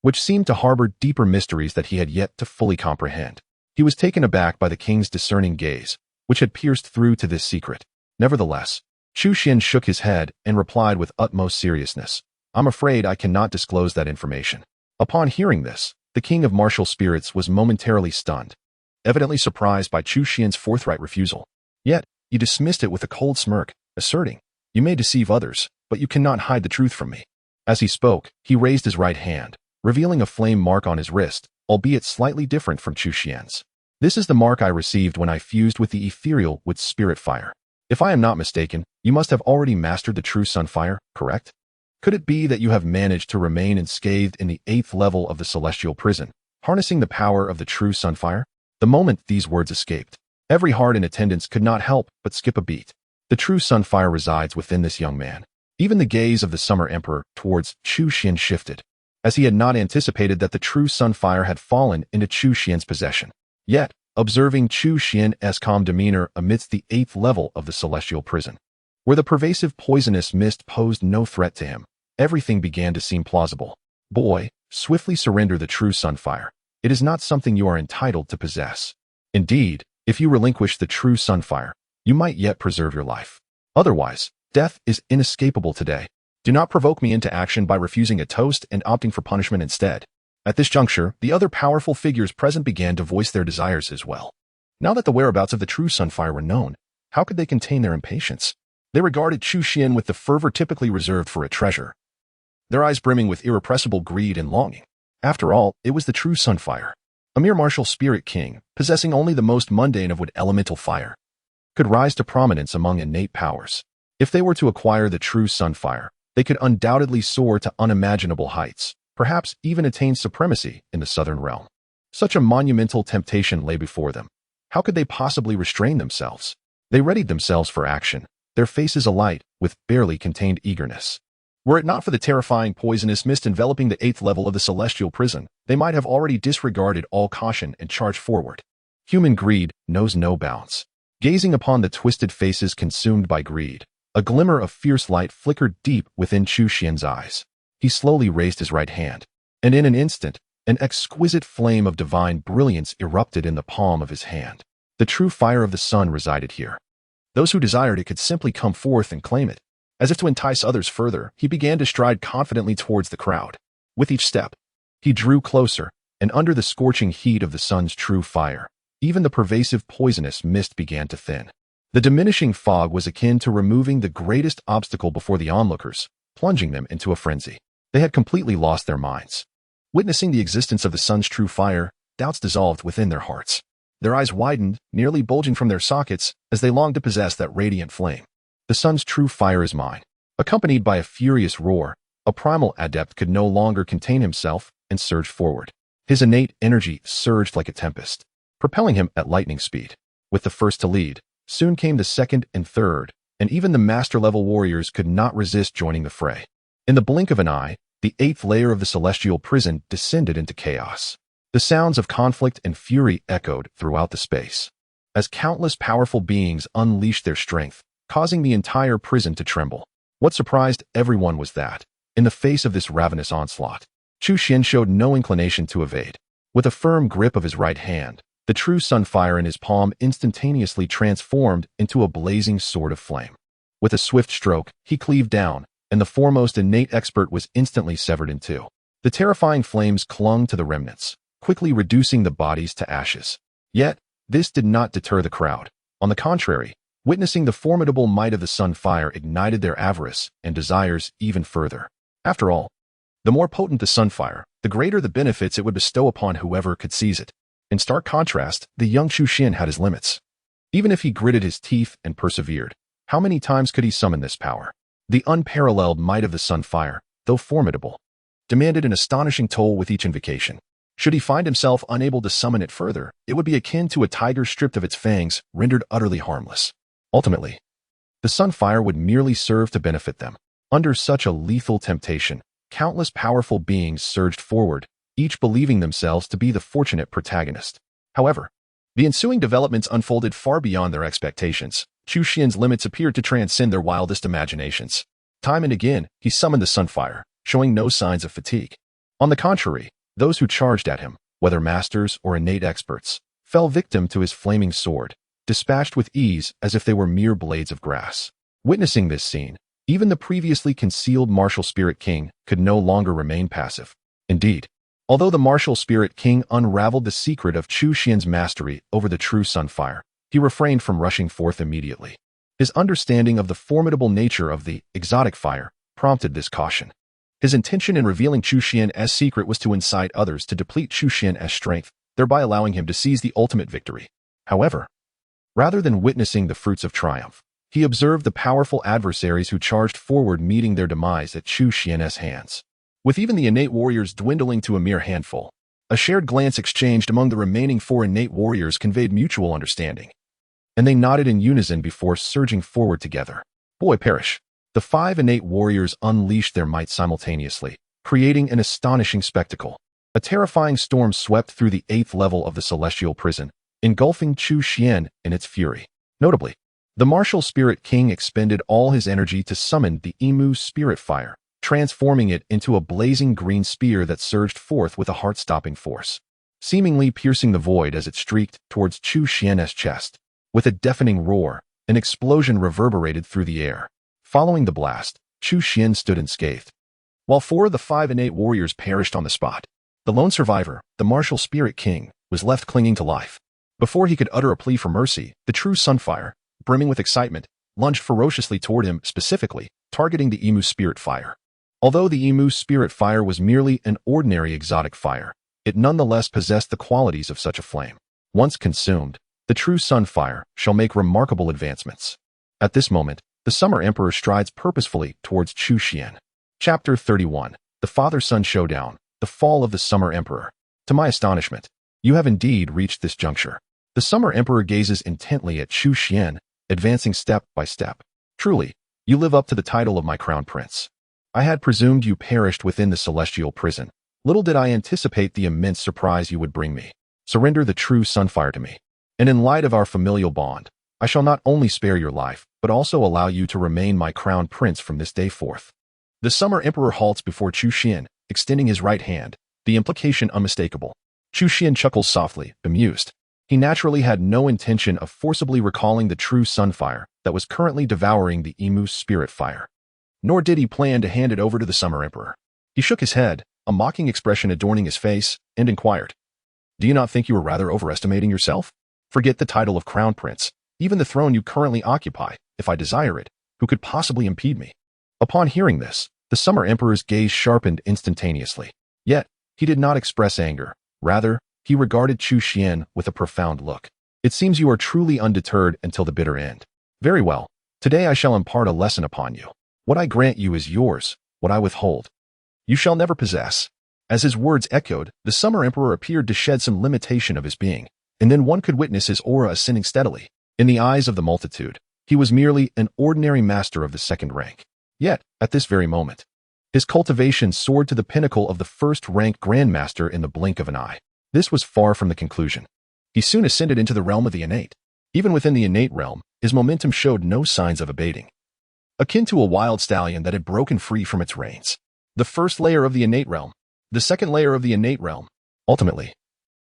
which seemed to harbor deeper mysteries that he had yet to fully comprehend. He was taken aback by the king's discerning gaze, which had pierced through to this secret. Nevertheless, Chu Xuan shook his head and replied with utmost seriousness, "I'm afraid I cannot disclose that information." Upon hearing this, the King of Martial Spirits was momentarily stunned, evidently surprised by Chu Xuan's forthright refusal. Yet, he dismissed it with a cold smirk, asserting, "You may deceive others, but you cannot hide the truth from me." As he spoke, he raised his right hand, revealing a flame mark on his wrist, albeit slightly different from Chu Xuan's. "This is the mark I received when I fused with the ethereal with spirit fire. If I am not mistaken, you must have already mastered the true Sunfire, correct? Could it be that you have managed to remain unscathed in the 8th level of the celestial prison, harnessing the power of the true Sunfire?" The moment these words escaped, every heart in attendance could not help but skip a beat. The true Sunfire resides within this young man. Even the gaze of the Summer Emperor towards Chu Xuan shifted, as he had not anticipated that the true Sunfire had fallen into Chu Xuan's possession. Yet, observing Chu Xuan's calm demeanor amidst the 8th level of the celestial prison, where the pervasive poisonous mist posed no threat to him, everything began to seem plausible. Boy, swiftly surrender the true sunfire. It is not something you are entitled to possess. Indeed, if you relinquish the true sunfire, you might yet preserve your life. Otherwise, death is inescapable today. Do not provoke me into action by refusing a toast and opting for punishment instead. At this juncture, the other powerful figures present began to voice their desires as well. Now that the whereabouts of the true sunfire were known, how could they contain their impatience? They regarded Chu Xuan with the fervor typically reserved for a treasure, their eyes brimming with irrepressible greed and longing. After all, it was the true sunfire. A mere martial spirit king, possessing only the most mundane of wood elemental fire, could rise to prominence among innate powers. If they were to acquire the true sunfire, they could undoubtedly soar to unimaginable heights, perhaps even attain supremacy in the southern realm. Such a monumental temptation lay before them. How could they possibly restrain themselves? They readied themselves for action, their faces alight with barely contained eagerness. Were it not for the terrifying poisonous mist enveloping the 8th level of the celestial prison, they might have already disregarded all caution and charged forward. Human greed knows no bounds. Gazing upon the twisted faces consumed by greed, a glimmer of fierce light flickered deep within Chu Xuan's eyes. He slowly raised his right hand, and in an instant, an exquisite flame of divine brilliance erupted in the palm of his hand. The true fire of the sun resided here. Those who desired it could simply come forth and claim it. As if to entice others further, he began to stride confidently towards the crowd. With each step, he drew closer, and under the scorching heat of the sun's true fire, even the pervasive poisonous mist began to thin. The diminishing fog was akin to removing the greatest obstacle before the onlookers, plunging them into a frenzy. They had completely lost their minds. Witnessing the existence of the sun's true fire, doubts dissolved within their hearts. Their eyes widened, nearly bulging from their sockets, as they longed to possess that radiant flame. The sun's true fire is mine. Accompanied by a furious roar, a primal adept could no longer contain himself and surged forward. His innate energy surged like a tempest, propelling him at lightning speed. With the first to lead, soon came the second and third, and even the master-level warriors could not resist joining the fray. In the blink of an eye, the 8th layer of the celestial prison descended into chaos. The sounds of conflict and fury echoed throughout the space, as countless powerful beings unleashed their strength, causing the entire prison to tremble. What surprised everyone was that, in the face of this ravenous onslaught, Chu Xuan showed no inclination to evade. With a firm grip of his right hand, the true sunfire in his palm instantaneously transformed into a blazing sword of flame. With a swift stroke, he cleaved down, and the foremost innate expert was instantly severed in two. The terrifying flames clung to the remnants, quickly reducing the bodies to ashes. Yet, this did not deter the crowd. On the contrary, witnessing the formidable might of the sunfire ignited their avarice and desires even further. After all, the more potent the sunfire, the greater the benefits it would bestow upon whoever could seize it. In stark contrast, the young Chu Xuan had his limits. Even if he gritted his teeth and persevered, how many times could he summon this power? The unparalleled might of the sunfire, though formidable, demanded an astonishing toll with each invocation. Should he find himself unable to summon it further, it would be akin to a tiger stripped of its fangs, rendered utterly harmless. Ultimately, the sunfire would merely serve to benefit them. Under such a lethal temptation, countless powerful beings surged forward, each believing themselves to be the fortunate protagonist. However, the ensuing developments unfolded far beyond their expectations. Chu Xuan's limits appeared to transcend their wildest imaginations. Time and again, he summoned the sunfire, showing no signs of fatigue. On the contrary, those who charged at him, whether masters or innate experts, fell victim to his flaming sword, dispatched with ease as if they were mere blades of grass. Witnessing this scene, even the previously concealed martial spirit king could no longer remain passive. Indeed, although the martial spirit king unraveled the secret of Chu Xuan's mastery over the true sunfire, he refrained from rushing forth immediately. His understanding of the formidable nature of the exotic fire prompted this caution. His intention in revealing Chu Xuan's secret was to incite others to deplete Chu Xuan's strength, thereby allowing him to seize the ultimate victory. However, rather than witnessing the fruits of triumph, he observed the powerful adversaries who charged forward meeting their demise at Chu Xuan's hands. With even the innate warriors dwindling to a mere handful, a shared glance exchanged among the remaining 4 innate warriors conveyed mutual understanding, and they nodded in unison before surging forward together. Boy perish. The 5 innate warriors unleashed their might simultaneously, creating an astonishing spectacle. A terrifying storm swept through the 8th level of the celestial prison, engulfing Chu Xuan in its fury. Notably, the martial spirit king expended all his energy to summon the emu spirit fire, transforming it into a blazing green spear that surged forth with a heart-stopping force, seemingly piercing the void as it streaked towards Chu Xuan's chest. With a deafening roar, an explosion reverberated through the air. Following the blast, Chu Xuan stood unscathed, while 4 of the 5 innate warriors perished on the spot. The lone survivor, the martial spirit king, was left clinging to life. Before he could utter a plea for mercy, the true Sunfire, brimming with excitement, lunged ferociously toward him, specifically targeting the emu spirit fire. Although the emu spirit fire was merely an ordinary exotic fire, it nonetheless possessed the qualities of such a flame. Once consumed, the true Sunfire shall make remarkable advancements. At this moment, the Summer Emperor strides purposefully towards Chu Xuan. Chapter 31. The Father-Son Showdown. The Fall of the Summer Emperor. To my astonishment, you have indeed reached this juncture. The Summer Emperor gazes intently at Chu Xuan, advancing step by step. Truly, you live up to the title of my crown prince. I had presumed you perished within the celestial prison. Little did I anticipate the immense surprise you would bring me. Surrender the true Sunfire to me, and in light of our familial bond, I shall not only spare your life, but also allow you to remain my crown prince from this day forth. The Summer Emperor halts before Chu Xuan, extending his right hand, the implication unmistakable. Chu Xuan chuckles softly, amused. He naturally had no intention of forcibly recalling the true Sunfire that was currently devouring the emu's spirit fire. Nor did he plan to hand it over to the Summer Emperor. He shook his head, a mocking expression adorning his face, and inquired, "Do you not think you are rather overestimating yourself? Forget the title of Crown Prince, even the throne you currently occupy, if I desire it, who could possibly impede me?" Upon hearing this, the Summer Emperor's gaze sharpened instantaneously. Yet, he did not express anger. Rather, he regarded Chu Xuan with a profound look. "It seems you are truly undeterred until the bitter end. Very well, today I shall impart a lesson upon you. What I grant you is yours, what I withhold, you shall never possess." As his words echoed, the Summer Emperor appeared to shed some limitation of his being, and then one could witness his aura ascending steadily. In the eyes of the multitude, he was merely an ordinary master of the second rank. Yet, at this very moment, his cultivation soared to the pinnacle of the first-rank Grandmaster in the blink of an eye. This was far from the conclusion. He soon ascended into the realm of the innate. Even within the innate realm, his momentum showed no signs of abating. Akin to a wild stallion that had broken free from its reins. The first layer of the innate realm, the second layer of the innate realm. Ultimately,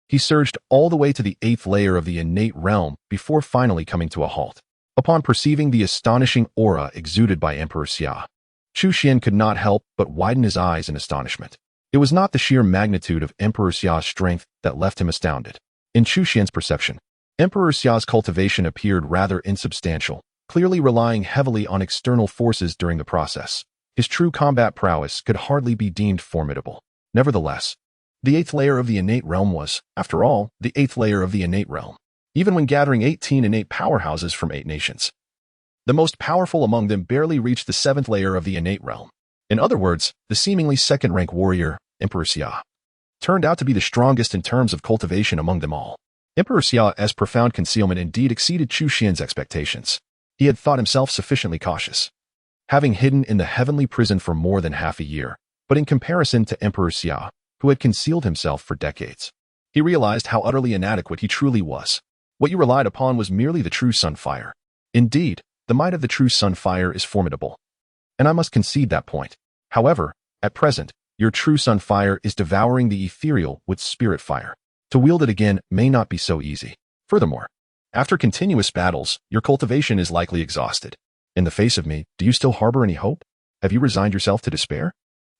he surged all the way to the 8th layer of the innate realm before finally coming to a halt. Upon perceiving the astonishing aura exuded by Emperor Xia, Chu Xuan could not help but widen his eyes in astonishment. It was not the sheer magnitude of Emperor Xia's strength that left him astounded. In Chu Xuan's perception, Emperor Xia's cultivation appeared rather insubstantial, clearly relying heavily on external forces during the process. His true combat prowess could hardly be deemed formidable. Nevertheless, the 8th layer of the innate realm was, after all, the 8th layer of the innate realm. Even when gathering 18 innate powerhouses from 8 nations, the most powerful among them barely reached the 7th layer of the innate realm. In other words, the seemingly second-rank warrior, Emperor Xia, turned out to be the strongest in terms of cultivation among them all. Emperor Xia's profound concealment indeed exceeded Chu Xuan's expectations. He had thought himself sufficiently cautious, having hidden in the heavenly prison for more than half a year, but in comparison to Emperor Xia, who had concealed himself for decades, he realized how utterly inadequate he truly was. What you relied upon was merely the true Sunfire. Indeed, the might of the true Sunfire is formidable, and I must concede that point. However, at present, your true Sunfire is devouring the ethereal with spirit fire. To wield it again may not be so easy. Furthermore, after continuous battles, your cultivation is likely exhausted. In the face of me, do you still harbor any hope? Have you resigned yourself to despair?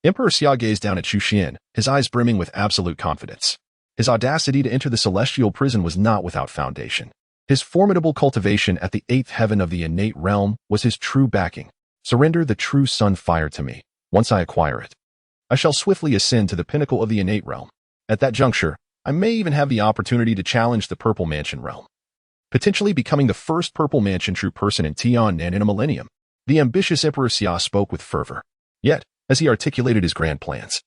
Emperor Xia gazed down at Chu Xuan, his eyes brimming with absolute confidence. His audacity to enter the celestial prison was not without foundation. His formidable cultivation at the 8th heaven of the innate realm was his true backing. Surrender the true Sunfire to me. Once I acquire it, I shall swiftly ascend to the pinnacle of the innate realm. At that juncture, I may even have the opportunity to challenge the Purple Mansion realm, potentially becoming the first Purple Mansion true person in Tiannan in a millennium. The ambitious Emperor Xia spoke with fervor. Yet, as he articulated his grand plans,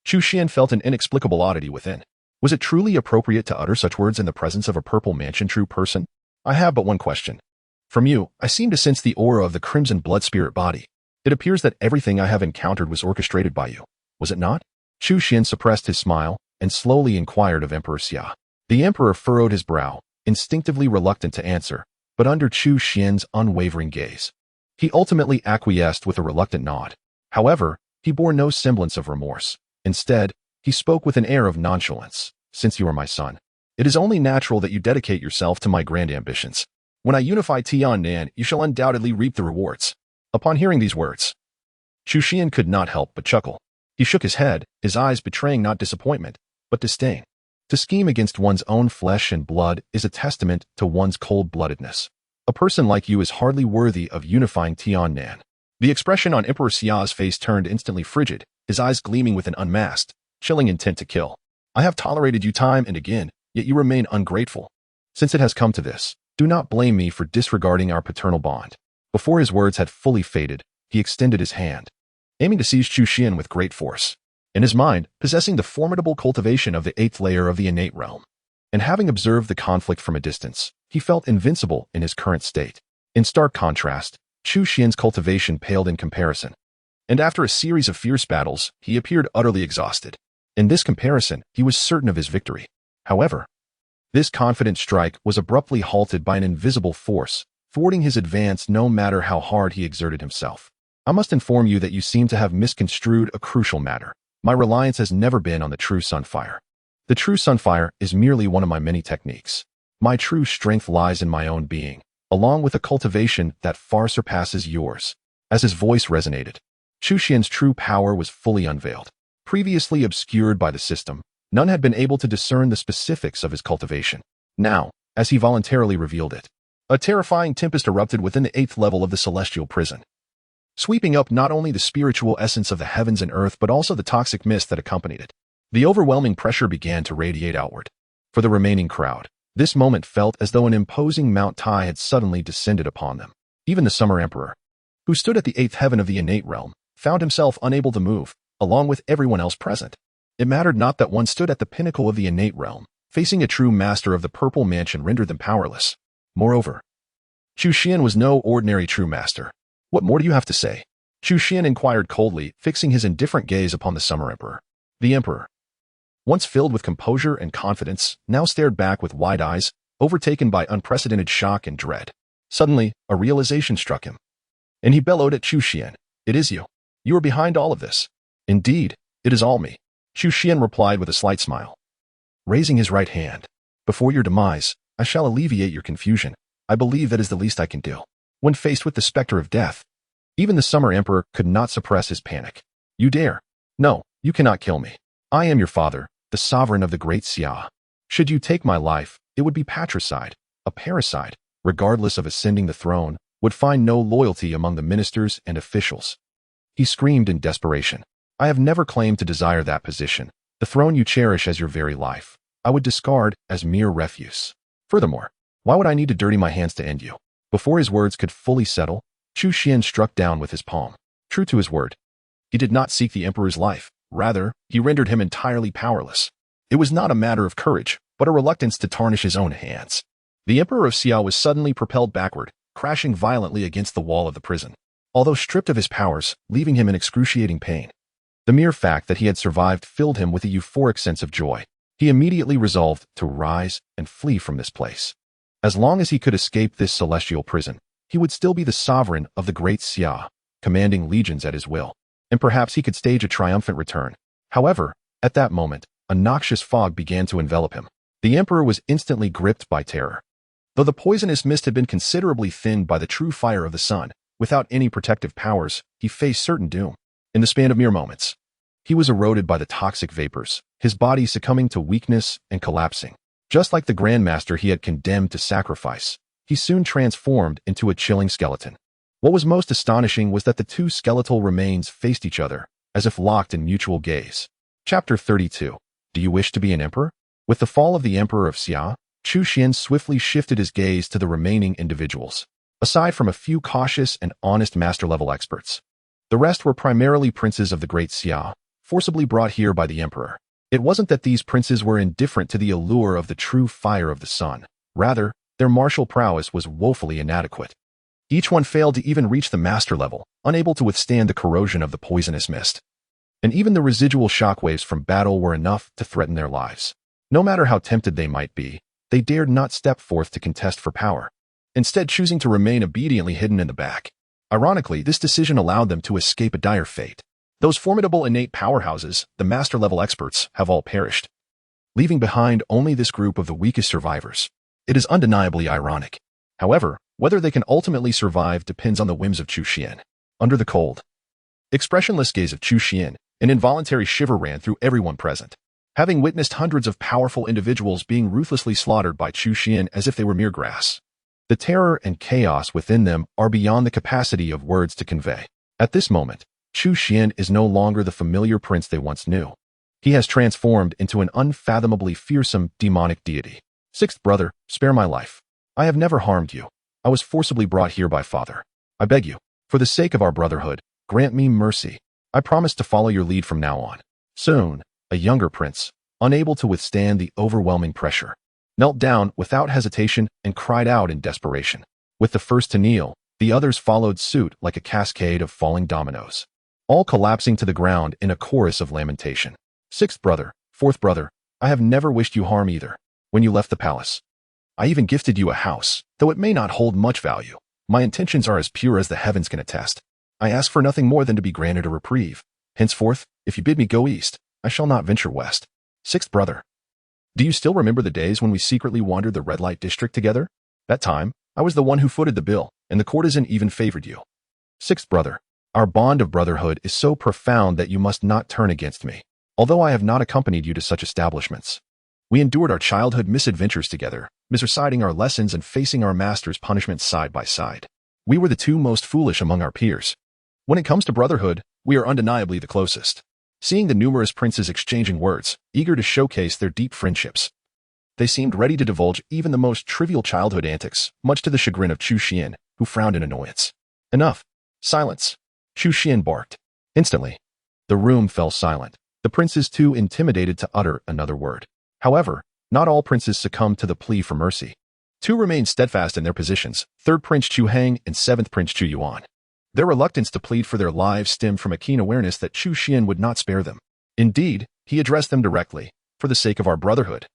Chu Xuan felt an inexplicable oddity within. Was it truly appropriate to utter such words in the presence of a Purple Mansion true person? I have but one question. From you, I seem to sense the aura of the Crimson Blood Spirit body. It appears that everything I have encountered was orchestrated by you. Was it not? Chu Xuan suppressed his smile and slowly inquired of Emperor Xia. The emperor furrowed his brow, instinctively reluctant to answer, but under Chu Xuan's unwavering gaze, he ultimately acquiesced with a reluctant nod. However, he bore no semblance of remorse. Instead, he spoke with an air of nonchalance. Since you are my son, it is only natural that you dedicate yourself to my grand ambitions. When I unify Tiannan, you shall undoubtedly reap the rewards. Upon hearing these words, Chu Xuan could not help but chuckle. He shook his head, his eyes betraying not disappointment, but disdain. To scheme against one's own flesh and blood is a testament to one's cold-bloodedness. A person like you is hardly worthy of unifying Tiannan. The expression on Emperor Xia's face turned instantly frigid, his eyes gleaming with an unmasked, chilling intent to kill. I have tolerated you time and again, yet you remain ungrateful. Since it has come to this, do not blame me for disregarding our paternal bond. Before his words had fully faded, he extended his hand, aiming to seize Chu Xuan with great force. In his mind, possessing the formidable cultivation of the 8th layer of the innate realm, and having observed the conflict from a distance, he felt invincible in his current state. In stark contrast, Chu Xuan's cultivation paled in comparison, and after a series of fierce battles, he appeared utterly exhausted. In this comparison, he was certain of his victory. However, this confident strike was abruptly halted by an invisible force, thwarting his advance no matter how hard he exerted himself. I must inform you that you seem to have misconstrued a crucial matter. My reliance has never been on the true sunfire. The true sunfire is merely one of my many techniques. My true strength lies in my own being, along with a cultivation that far surpasses yours. As his voice resonated, Chu Xuan's true power was fully unveiled. Previously obscured by the system, none had been able to discern the specifics of his cultivation. Now, as he voluntarily revealed it, a terrifying tempest erupted within the 8th level of the celestial prison, sweeping up not only the spiritual essence of the heavens and earth but also the toxic mist that accompanied it. The overwhelming pressure began to radiate outward. For the remaining crowd, this moment felt as though an imposing Mount Tai had suddenly descended upon them. Even the Summer Emperor, who stood at the 8th heaven of the innate realm, found himself unable to move, along with everyone else present. It mattered not that one stood at the pinnacle of the innate realm. Facing a true master of the Purple Mansion rendered them powerless. Moreover, Chu Xuan was no ordinary true master. What more do you have to say? Chu Xuan inquired coldly, fixing his indifferent gaze upon the Summer Emperor. The Emperor, once filled with composure and confidence, now stared back with wide eyes, overtaken by unprecedented shock and dread. Suddenly, a realization struck him, and he bellowed at Chu Xuan. It is you. You are behind all of this. Indeed, it is all me. Chu Xuan replied with a slight smile, raising his right hand. Before your demise, I shall alleviate your confusion. I believe that is the least I can do. When faced with the specter of death, even the Summer Emperor could not suppress his panic. You dare? No, you cannot kill me. I am your father, the sovereign of the Great Xia. Should you take my life, it would be patricide. A parasite, regardless of ascending the throne, would find no loyalty among the ministers and officials. He screamed in desperation. I have never claimed to desire that position. The throne you cherish as your very life, I would discard as mere refuse. Furthermore, why would I need to dirty my hands to end you? Before his words could fully settle, Chu Xuan struck down with his palm. True to his word, he did not seek the emperor's life. Rather, he rendered him entirely powerless. It was not a matter of courage, but a reluctance to tarnish his own hands. The Emperor of Xia was suddenly propelled backward, crashing violently against the wall of the prison. Although stripped of his powers, leaving him in excruciating pain, the mere fact that he had survived filled him with a euphoric sense of joy. He immediately resolved to rise and flee from this place. As long as he could escape this celestial prison, he would still be the sovereign of the Great Xia, commanding legions at his will, and perhaps he could stage a triumphant return. However, at that moment, a noxious fog began to envelop him. The emperor was instantly gripped by terror. Though the poisonous mist had been considerably thinned by the true fire of the sun, without any protective powers, he faced certain doom. In the span of mere moments, he was eroded by the toxic vapors, his body succumbing to weakness and collapsing. Just like the Grandmaster he had condemned to sacrifice, he soon transformed into a chilling skeleton. What was most astonishing was that the two skeletal remains faced each other, as if locked in mutual gaze. Chapter 32. Do you wish to be an emperor? With the fall of the Emperor of Xia, Chu Xuan swiftly shifted his gaze to the remaining individuals. Aside from a few cautious and honest master-level experts, the rest were primarily princes of the Great Xia, forcibly brought here by the emperor. It wasn't that these princes were indifferent to the allure of the true fire of the sun. Rather, their martial prowess was woefully inadequate. Each one failed to even reach the master level, unable to withstand the corrosion of the poisonous mist. and even the residual shockwaves from battle were enough to threaten their lives. No matter how tempted they might be, they dared not step forth to contest for power, instead choosing to remain obediently hidden in the back. Ironically, this decision allowed them to escape a dire fate. Those formidable innate powerhouses, the master-level experts, have all perished, leaving behind only this group of the weakest survivors. It is undeniably ironic. However, whether they can ultimately survive depends on the whims of Chu Xuan. Under the cold, expressionless gaze of Chu Xuan, an involuntary shiver ran through everyone present. Having witnessed hundreds of powerful individuals being ruthlessly slaughtered by Chu Xuan as if they were mere grass, the terror and chaos within them are beyond the capacity of words to convey. At this moment, Chu Xuan is no longer the familiar prince they once knew. He has transformed into an unfathomably fearsome, demonic deity. Sixth brother, spare my life. I have never harmed you. I was forcibly brought here by father. I beg you, for the sake of our brotherhood, grant me mercy. I promise to follow your lead from now on. Soon, a younger prince, unable to withstand the overwhelming pressure, knelt down without hesitation and cried out in desperation. With the first to kneel, the others followed suit like a cascade of falling dominoes, all collapsing to the ground in a chorus of lamentation. Sixth brother, fourth brother, I have never wished you harm either. When you left the palace, I even gifted you a house, though it may not hold much value. My intentions are as pure as the heavens can attest. I ask for nothing more than to be granted a reprieve. Henceforth, if you bid me go east, I shall not venture west. Sixth brother, do you still remember the days when we secretly wandered the red light district together? That time, I was the one who footed the bill, and the courtesan even favored you. Sixth brother, our bond of brotherhood is so profound that you must not turn against me. Although I have not accompanied you to such establishments, we endured our childhood misadventures together, misreciting our lessons and facing our master's punishments side by side. We were the two most foolish among our peers. When it comes to brotherhood, we are undeniably the closest. Seeing the numerous princes exchanging words, eager to showcase their deep friendships, they seemed ready to divulge even the most trivial childhood antics, much to the chagrin of Chu Xuan, who frowned in annoyance. Enough. Silence. Chu Xuan barked. Instantly, the room fell silent, the princes too intimidated to utter another word. However, not all princes succumbed to the plea for mercy. Two remained steadfast in their positions, third Prince Chu Hang and seventh Prince Chu Yuan. Their reluctance to plead for their lives stemmed from a keen awareness that Chu Xuan would not spare them. Indeed, he addressed them directly, for the sake of our brotherhood.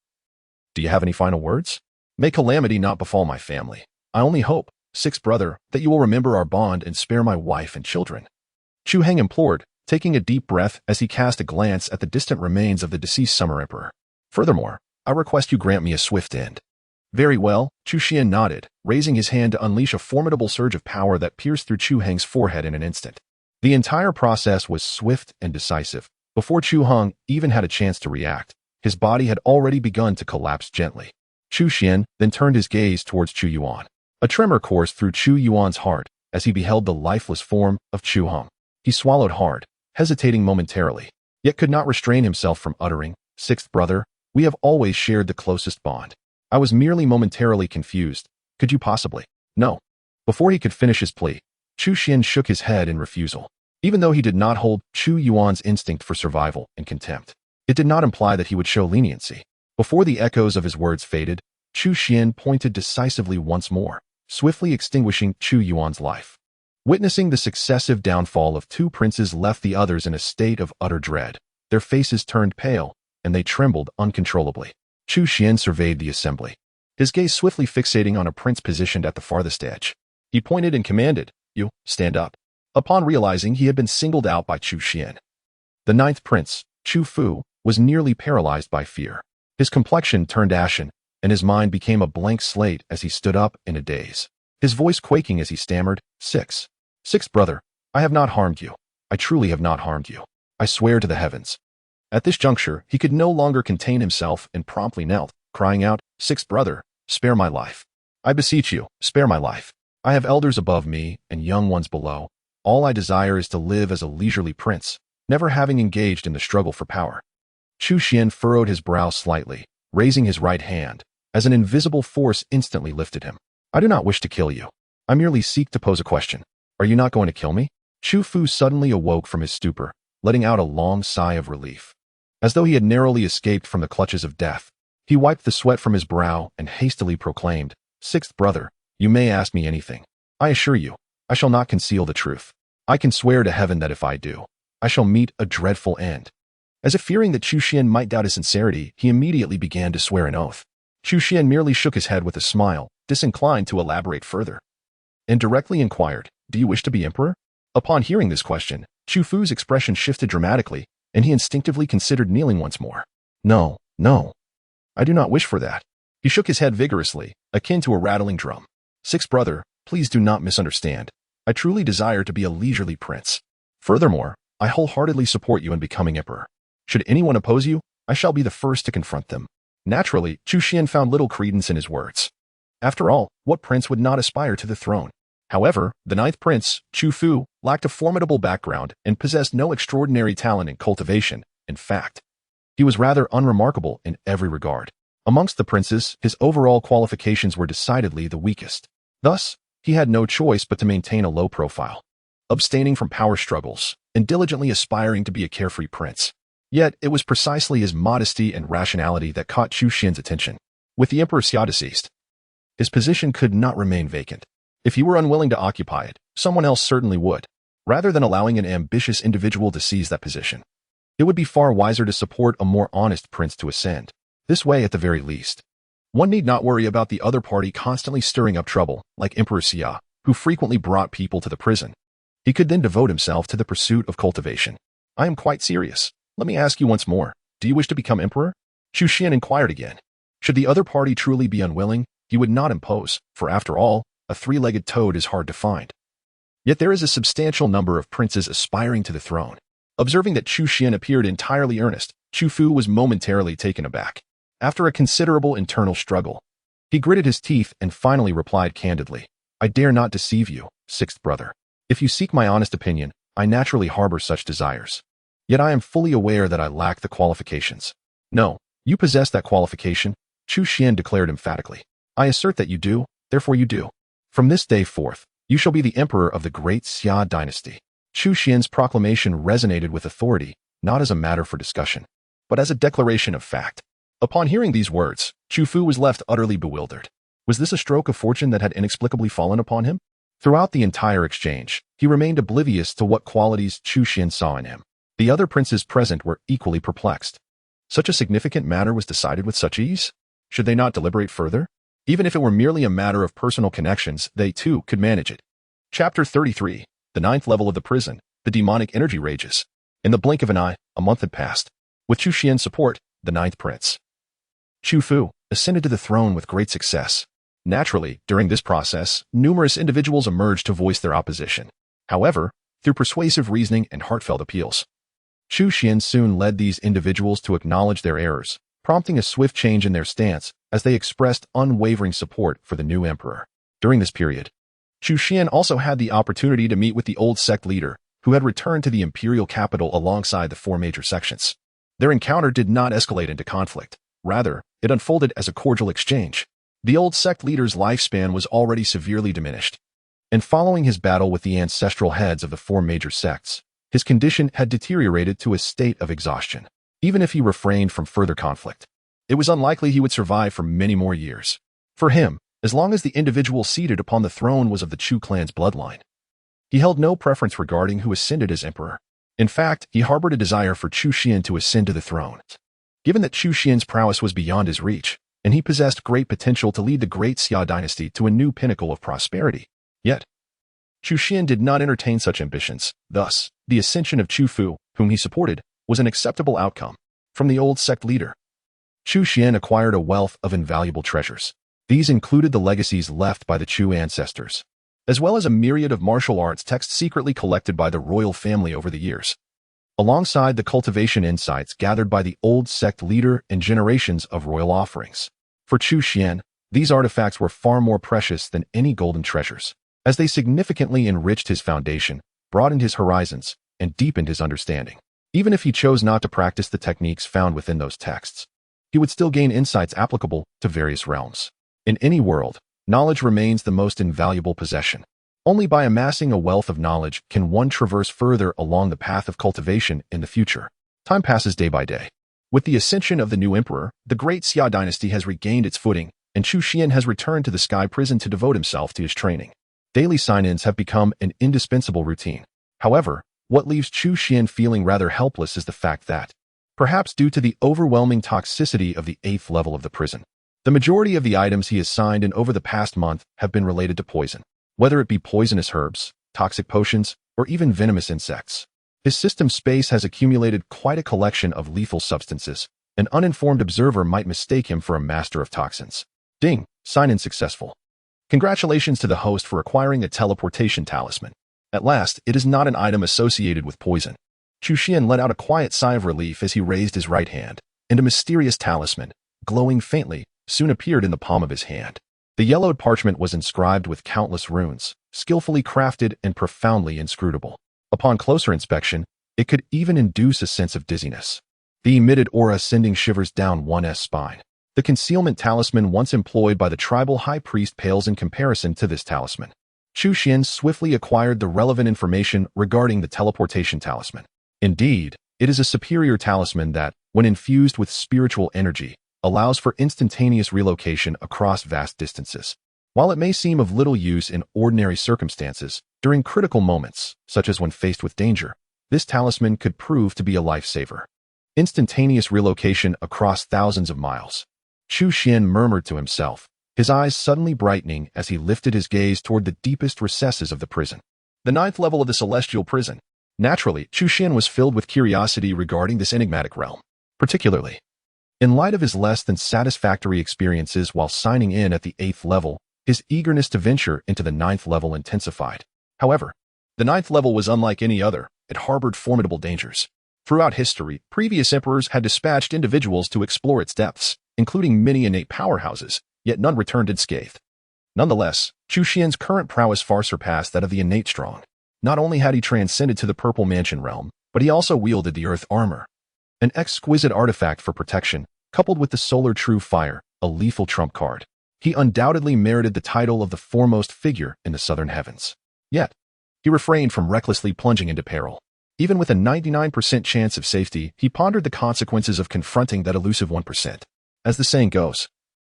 Do you have any final words? May calamity not befall my family. I only hope, sixth brother, that you will remember our bond and spare my wife and children. Chu Hang implored, taking a deep breath as he cast a glance at the distant remains of the deceased summer emperor. Furthermore, I request you grant me a swift end. Very well, Chu Xuan nodded, raising his hand to unleash a formidable surge of power that pierced through Chu Hang's forehead in an instant. The entire process was swift and decisive. Before Chu Hang even had a chance to react, his body had already begun to collapse gently. Chu Xuan then turned his gaze towards Chu Yuan. A tremor coursed through Chu Yuan's heart as he beheld the lifeless form of Chu Hang. He swallowed hard, hesitating momentarily, yet could not restrain himself from uttering, "Sixth brother, we have always shared the closest bond. I was merely momentarily confused. Could you possibly?" No. Before he could finish his plea, Chu Xuan shook his head in refusal. Even though he did not hold Chu Yuan's instinct for survival in contempt, it did not imply that he would show leniency. Before the echoes of his words faded, Chu Xuan pointed decisively once more, swiftly extinguishing Chu Yuan's life. Witnessing the successive downfall of two princes left the others in a state of utter dread. Their faces turned pale, and they trembled uncontrollably. Chu Xuan surveyed the assembly, his gaze swiftly fixating on a prince positioned at the farthest edge. He pointed and commanded, "You, stand up." Upon realizing he had been singled out by Chu Xuan, the ninth prince, Chu Fu, was nearly paralyzed by fear. His complexion turned ashen, and his mind became a blank slate as he stood up in a daze, his voice quaking as he stammered, Sixth brother, I have not harmed you. I truly have not harmed you. I swear to the heavens." At this juncture, he could no longer contain himself and promptly knelt, crying out, "Sixth brother, spare my life. I beseech you, spare my life. I have elders above me and young ones below. All I desire is to live as a leisurely prince, never having engaged in the struggle for power." Chu Xuan furrowed his brow slightly, raising his right hand, as an invisible force instantly lifted him. "I do not wish to kill you. I merely seek to pose a question. Are you not going to kill me?" Chu Fu suddenly awoke from his stupor, letting out a long sigh of relief. As though he had narrowly escaped from the clutches of death, he wiped the sweat from his brow and hastily proclaimed, "Sixth brother, you may ask me anything. I assure you, I shall not conceal the truth. I can swear to heaven that if I do, I shall meet a dreadful end." As if fearing that Chu Xuan might doubt his sincerity, he immediately began to swear an oath. Chu Xuan merely shook his head with a smile, disinclined to elaborate further, and directly inquired, "Do you wish to be emperor?" Upon hearing this question, Chu Fu's expression shifted dramatically, and he instinctively considered kneeling once more. "No, no. I do not wish for that." He shook his head vigorously, akin to a rattling drum. "Sixth brother, please do not misunderstand. I truly desire to be a leisurely prince. Furthermore, I wholeheartedly support you in becoming emperor. Should anyone oppose you, I shall be the first to confront them." Naturally, Chu Xuan found little credence in his words. After all, what prince would not aspire to the throne? However, the ninth prince, Chu Fu, lacked a formidable background and possessed no extraordinary talent in cultivation. In fact, he was rather unremarkable in every regard. Amongst the princes, his overall qualifications were decidedly the weakest. Thus, he had no choice but to maintain a low profile, abstaining from power struggles, and diligently aspiring to be a carefree prince. Yet, it was precisely his modesty and rationality that caught Chu Xuan's attention. With the Emperor Xia deceased, his position could not remain vacant. If he were unwilling to occupy it, someone else certainly would. Rather than allowing an ambitious individual to seize that position, it would be far wiser to support a more honest prince to ascend. This way, at the very least, one need not worry about the other party constantly stirring up trouble, like Emperor Xia, who frequently brought people to the prison. He could then devote himself to the pursuit of cultivation. "I am quite serious. Let me ask you once more, do you wish to become emperor?" Chu Xuan inquired again. Should the other party truly be unwilling, he would not impose, for after all, a three-legged toad is hard to find. Yet there is a substantial number of princes aspiring to the throne. Observing that Chu Xuan appeared entirely earnest, Chu Fu was momentarily taken aback. After a considerable internal struggle, he gritted his teeth and finally replied candidly, "I dare not deceive you, sixth brother. If you seek my honest opinion, I naturally harbor such desires. Yet I am fully aware that I lack the qualifications." "No, you possess that qualification," Chu Xuan declared emphatically. "I assert that you do, therefore you do. From this day forth, you shall be the emperor of the Great Xia Dynasty." Chu Xuan's proclamation resonated with authority, not as a matter for discussion, but as a declaration of fact. Upon hearing these words, Chu Fu was left utterly bewildered. Was this a stroke of fortune that had inexplicably fallen upon him? Throughout the entire exchange, he remained oblivious to what qualities Chu Xuan saw in him. The other princes present were equally perplexed. Such a significant matter was decided with such ease? Should they not deliberate further? Even if it were merely a matter of personal connections, they too could manage it. Chapter 33. The ninth level of the prison. The demonic energy rages. In the blink of an eye, a month had passed. With Chu Xuan's support, the ninth prince, Chu Fu, ascended to the throne with great success. Naturally, during this process, numerous individuals emerged to voice their opposition. However, through persuasive reasoning and heartfelt appeals, Chu Xuan soon led these individuals to acknowledge their errors, prompting a swift change in their stance as they expressed unwavering support for the new emperor. During this period, Chu Xuan also had the opportunity to meet with the old sect leader, who had returned to the imperial capital alongside the four major sections. Their encounter did not escalate into conflict. Rather, it unfolded as a cordial exchange. The old sect leader's lifespan was already severely diminished, and following his battle with the ancestral heads of the four major sects, his condition had deteriorated to a state of exhaustion. Even if he refrained from further conflict, it was unlikely he would survive for many more years. For him, as long as the individual seated upon the throne was of the Chu clan's bloodline, he held no preference regarding who ascended as emperor. In fact, he harbored a desire for Chu Xuan to ascend to the throne. Given that Chu Xuan's prowess was beyond his reach, and he possessed great potential to lead the Great Xia Dynasty to a new pinnacle of prosperity. Yet, Chu Xuan did not entertain such ambitions. Thus, the ascension of Chu Fu, whom he supported, was an acceptable outcome. From the old sect leader, Chu Xuan acquired a wealth of invaluable treasures. These included the legacies left by the Chu ancestors, as well as a myriad of martial arts texts secretly collected by the royal family over the years, alongside the cultivation insights gathered by the old sect leader and generations of royal offerings. For Chu Xuan, these artifacts were far more precious than any golden treasures, as they significantly enriched his foundation, broadened his horizons, and deepened his understanding. Even if he chose not to practice the techniques found within those texts, he would still gain insights applicable to various realms. In any world, knowledge remains the most invaluable possession. Only by amassing a wealth of knowledge can one traverse further along the path of cultivation in the future. Time passes day by day. With the ascension of the new emperor, the Great Xia Dynasty has regained its footing, and Chu Xuan has returned to the Sky Prison to devote himself to his training. Daily sign-ins have become an indispensable routine. However, What leaves Chu Xuan feeling rather helpless is the fact that, perhaps due to the overwhelming toxicity of the 8th level of the prison, the majority of the items he has signed in over the past month have been related to poison, whether it be poisonous herbs, toxic potions, or even venomous insects. His system space has accumulated quite a collection of lethal substances. An uninformed observer might mistake him for a master of toxins. Ding, sign-in successful. Congratulations to the host for acquiring a teleportation talisman. At last, it is not an item associated with poison. Chu Xuan let out a quiet sigh of relief as he raised his right hand, and a mysterious talisman, glowing faintly, soon appeared in the palm of his hand. The yellowed parchment was inscribed with countless runes, skillfully crafted and profoundly inscrutable. Upon closer inspection, it could even induce a sense of dizziness. The emitted aura sending shivers down one's spine. The concealment talisman once employed by the tribal high priest pales in comparison to this talisman. Chu Xuan swiftly acquired the relevant information regarding the teleportation talisman. Indeed, it is a superior talisman that, when infused with spiritual energy, allows for instantaneous relocation across vast distances. While it may seem of little use in ordinary circumstances, during critical moments, such as when faced with danger, this talisman could prove to be a lifesaver. Instantaneous relocation across thousands of miles. Chu Xuan murmured to himself, his eyes suddenly brightening as he lifted his gaze toward the deepest recesses of the prison. The 9th level of the celestial prison. Naturally, Chu Xuan was filled with curiosity regarding this enigmatic realm. Particularly, in light of his less than satisfactory experiences while signing in at the 8th level, his eagerness to venture into the 9th level intensified. However, the 9th level was unlike any other. It harbored formidable dangers. Throughout history, previous emperors had dispatched individuals to explore its depths, including many innate powerhouses, yet none returned unscathed. Nonetheless, Chu Xuan's current prowess far surpassed that of the innate strong. Not only had he transcended to the Purple Mansion realm, but he also wielded the Earth Armor, an exquisite artifact for protection, coupled with the Solar True Fire, a lethal trump card. He undoubtedly merited the title of the foremost figure in the southern heavens. Yet, he refrained from recklessly plunging into peril. Even with a 99% chance of safety, he pondered the consequences of confronting that elusive 1%. As the saying goes,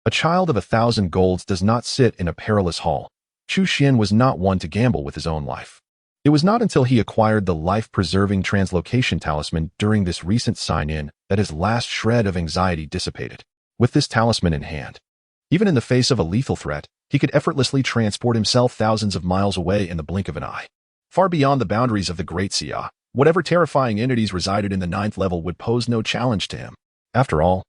a child of 1,000 golds does not sit in a perilous hall. Chu Xuan was not one to gamble with his own life. It was not until he acquired the life-preserving translocation talisman during this recent sign-in that his last shred of anxiety dissipated. With this talisman in hand, even in the face of a lethal threat, he could effortlessly transport himself thousands of miles away in the blink of an eye. Far beyond the boundaries of the Great Xia, whatever terrifying entities resided in the 9th level would pose no challenge to him. After all,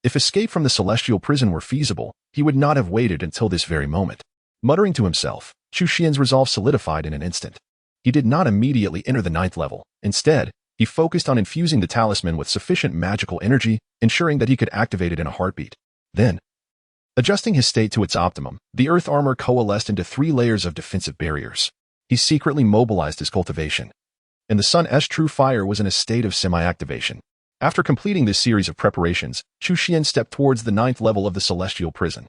if escape from the celestial prison were feasible, he would not have waited until this very moment. Muttering to himself, Chu Xuan's resolve solidified in an instant. He did not immediately enter the 9th level. Instead, he focused on infusing the talisman with sufficient magical energy, ensuring that he could activate it in a heartbeat. Then, adjusting his state to its optimum, the Earth Armor coalesced into 3 layers of defensive barriers. He secretly mobilized his cultivation, and the Sun's True Fire was in a state of semi-activation. After completing this series of preparations, Chu Xuan stepped towards the 9th level of the celestial prison.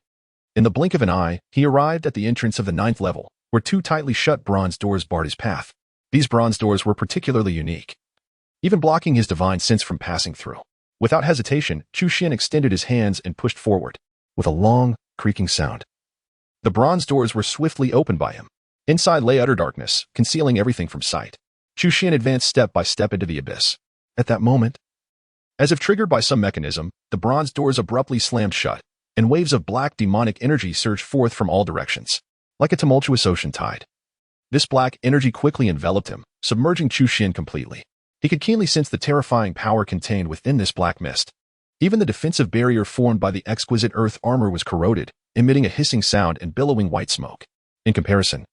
In the blink of an eye, he arrived at the entrance of the 9th level, where 2 tightly shut bronze doors barred his path. These bronze doors were particularly unique, even blocking his divine sense from passing through. Without hesitation, Chu Xuan extended his hands and pushed forward. With a long, creaking sound, the bronze doors were swiftly opened by him. Inside lay utter darkness, concealing everything from sight. Chu Xuan advanced step by step into the abyss. At that moment, as if triggered by some mechanism, the bronze doors abruptly slammed shut, and waves of black demonic energy surged forth from all directions, like a tumultuous ocean tide. This black energy quickly enveloped him, submerging Chu Xuan completely. He could keenly sense the terrifying power contained within this black mist. Even the defensive barrier formed by the exquisite Earth Armor was corroded, emitting a hissing sound and billowing white smoke. In comparison,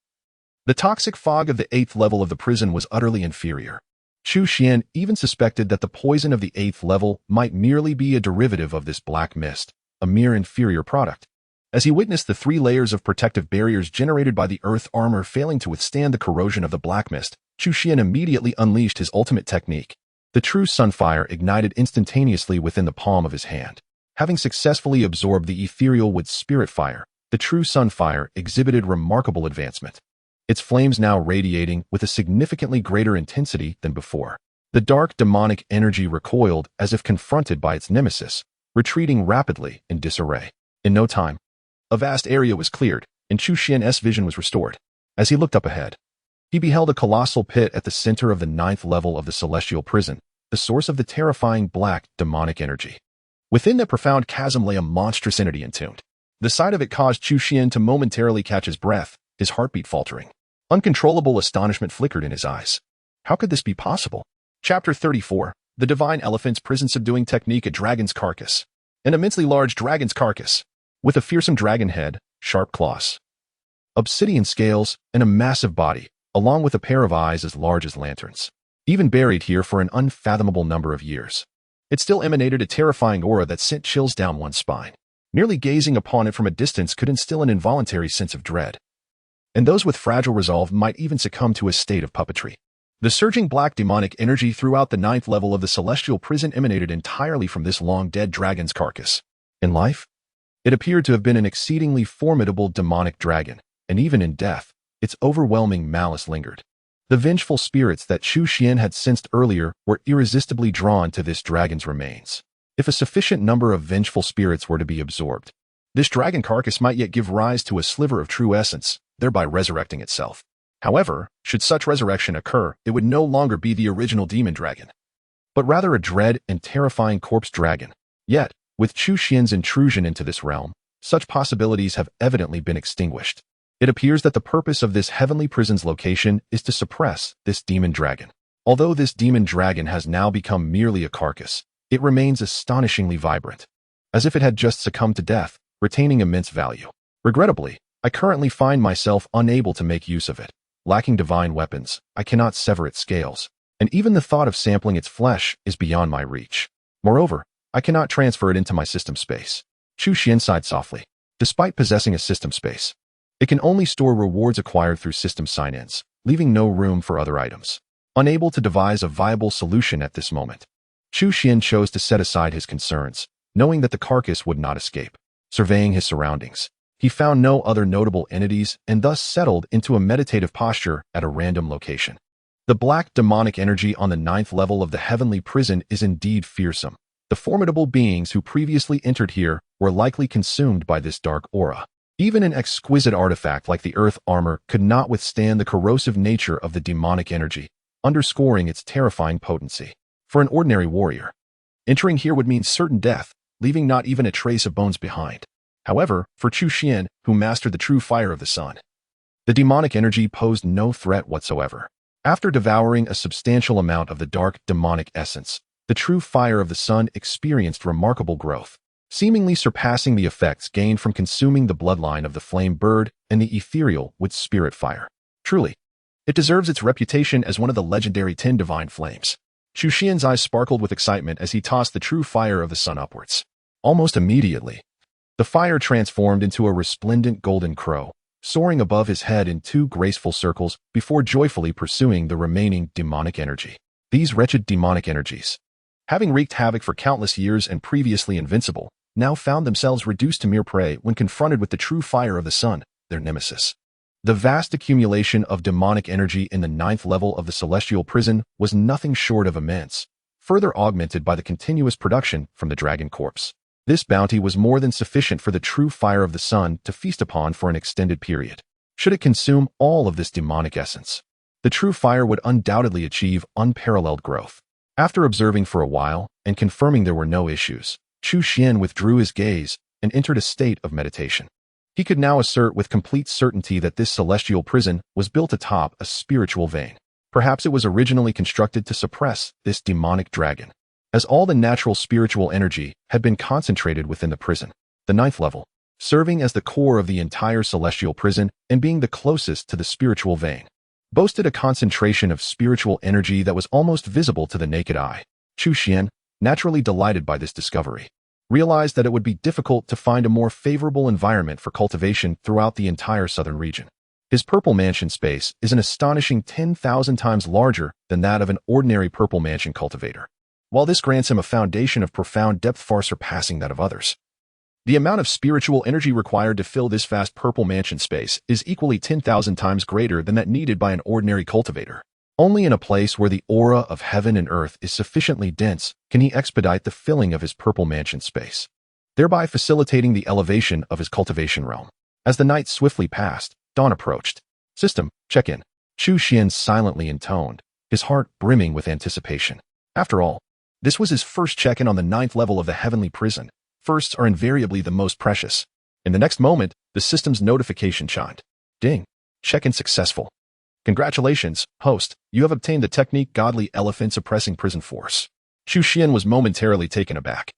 the toxic fog of the 8th level of the prison was utterly inferior. Chu Xuan even suspected that the poison of the 8th level might merely be a derivative of this black mist, a mere inferior product. As he witnessed the 3 layers of protective barriers generated by the Earth Armor failing to withstand the corrosion of the black mist, Chu Xuan immediately unleashed his ultimate technique. The true sunfire ignited instantaneously within the palm of his hand. Having successfully absorbed the ethereal wood spirit fire, the true sunfire exhibited remarkable advancement, its flames now radiating with a significantly greater intensity than before. The dark demonic energy recoiled as if confronted by its nemesis, retreating rapidly in disarray. In no time, a vast area was cleared, and Chu Xuan's vision was restored. As he looked up ahead, He beheld a colossal pit at the center of the 9th level of the celestial prison, the source of the terrifying black, demonic energy. Within that profound chasm lay a monstrous entity entombed. The sight of it caused Chu Xuan to momentarily catch his breath, his heartbeat faltering. Uncontrollable astonishment flickered in his eyes. How could this be possible? Chapter 34. The Divine Elephant's Prison Subduing Technique. A Dragon's Carcass. An immensely large dragon's carcass, with a fearsome dragon head, sharp claws, obsidian scales, and a massive body, along with a pair of eyes as large as lanterns. Even buried here for an unfathomable number of years, it still emanated a terrifying aura that sent chills down one's spine. Merely gazing upon it from a distance could instill an involuntary sense of dread, and those with fragile resolve might even succumb to a state of puppetry. The surging black demonic energy throughout the 9th level of the celestial prison emanated entirely from this long-dead dragon's carcass. In life, it appeared to have been an exceedingly formidable demonic dragon, and even in death, its overwhelming malice lingered. The vengeful spirits that Chu Xuan had sensed earlier were irresistibly drawn to this dragon's remains. If a sufficient number of vengeful spirits were to be absorbed, this dragon carcass might yet give rise to a sliver of true essence, thereby resurrecting itself. However, should such resurrection occur, it would no longer be the original demon dragon, but rather a dread and terrifying corpse dragon. Yet, with Chu Xuan's intrusion into this realm, such possibilities have evidently been extinguished. It appears that the purpose of this heavenly prison's location is to suppress this demon dragon. Although this demon dragon has now become merely a carcass, it remains astonishingly vibrant, as if it had just succumbed to death, retaining immense value. Regrettably, I currently find myself unable to make use of it. Lacking divine weapons, I cannot sever its scales, and even the thought of sampling its flesh is beyond my reach. Moreover, I cannot transfer it into my system space. Chu Xuan sighed softly. Despite possessing a system space, it can only store rewards acquired through system sign-ins, leaving no room for other items. Unable to devise a viable solution at this moment, Chu Xuan chose to set aside his concerns, knowing that the carcass would not escape. Surveying his surroundings, he found no other notable entities and thus settled into a meditative posture at a random location. The black demonic energy on the 9th level of the heavenly prison is indeed fearsome. The formidable beings who previously entered here were likely consumed by this dark aura. Even an exquisite artifact like the earth armor could not withstand the corrosive nature of the demonic energy, underscoring its terrifying potency. For an ordinary warrior, entering here would mean certain death, leaving not even a trace of bones behind. However, for Chu Xuan, who mastered the true fire of the sun, the demonic energy posed no threat whatsoever. After devouring a substantial amount of the dark demonic essence, the true fire of the sun experienced remarkable growth, seemingly surpassing the effects gained from consuming the bloodline of the flame bird and the ethereal with spirit fire. Truly, it deserves its reputation as one of the legendary 10 divine flames. Chu Xuan's eyes sparkled with excitement as he tossed the true fire of the sun upwards. Almost immediately, the fire transformed into a resplendent golden crow, soaring above his head in 2 graceful circles before joyfully pursuing the remaining demonic energy. These wretched demonic energies, having wreaked havoc for countless years and previously invincible, now found themselves reduced to mere prey when confronted with the true fire of the sun, their nemesis. The vast accumulation of demonic energy in the 9th level of the celestial prison was nothing short of immense, further augmented by the continuous production from the dragon corpse. This bounty was more than sufficient for the true fire of the sun to feast upon for an extended period. Should it consume all of this demonic essence, the true fire would undoubtedly achieve unparalleled growth. After observing for a while and confirming there were no issues, Chu Xuan withdrew his gaze and entered a state of meditation. He could now assert with complete certainty that this celestial prison was built atop a spiritual vein. Perhaps it was originally constructed to suppress this demonic dragon, as all the natural spiritual energy had been concentrated within the prison. The 9th level, serving as the core of the entire celestial prison and being the closest to the spiritual vein, boasted a concentration of spiritual energy that was almost visible to the naked eye. Chu Xuan, naturally delighted by this discovery, realized that it would be difficult to find a more favorable environment for cultivation throughout the entire southern region. His purple mansion space is an astonishing 10,000 times larger than that of an ordinary purple mansion cultivator. While this grants him a foundation of profound depth far surpassing that of others, the amount of spiritual energy required to fill this vast purple mansion space is equally 10,000 times greater than that needed by an ordinary cultivator. Only in a place where the aura of heaven and earth is sufficiently dense can he expedite the filling of his purple mansion space, thereby facilitating the elevation of his cultivation realm. As the night swiftly passed, dawn approached. System, check-in. Chu Xuan silently intoned, his heart brimming with anticipation. After all, this was his first check-in on the 9th level of the heavenly prison. Firsts are invariably the most precious. In the next moment, the system's notification chimed. Ding. Check-in successful. Congratulations, host. You have obtained the technique Godly Elephant Suppressing Prison Force. Chu Xuan was momentarily taken aback,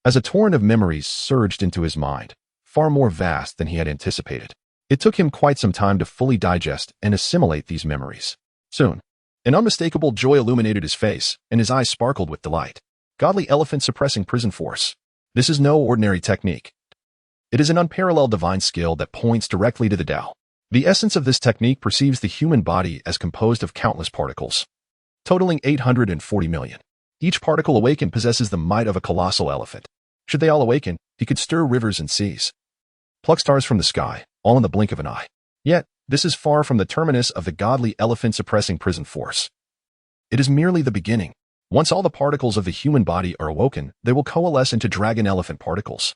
as a torrent of memories surged into his mind, far more vast than he had anticipated. It took him quite some time to fully digest and assimilate these memories. Soon, an unmistakable joy illuminated his face, and his eyes sparkled with delight. Godly Elephant Suppressing Prison Force. This is no ordinary technique. It is an unparalleled divine skill that points directly to the Tao. The essence of this technique perceives the human body as composed of countless particles, totaling 840 million. Each particle awakened possesses the might of a colossal elephant. Should they all awaken, he could stir rivers and seas, pluck stars from the sky, all in the blink of an eye. Yet, this is far from the terminus of the Godly Elephant Suppressing Prison Force. It is merely the beginning. Once all the particles of the human body are awoken, they will coalesce into dragon elephant particles,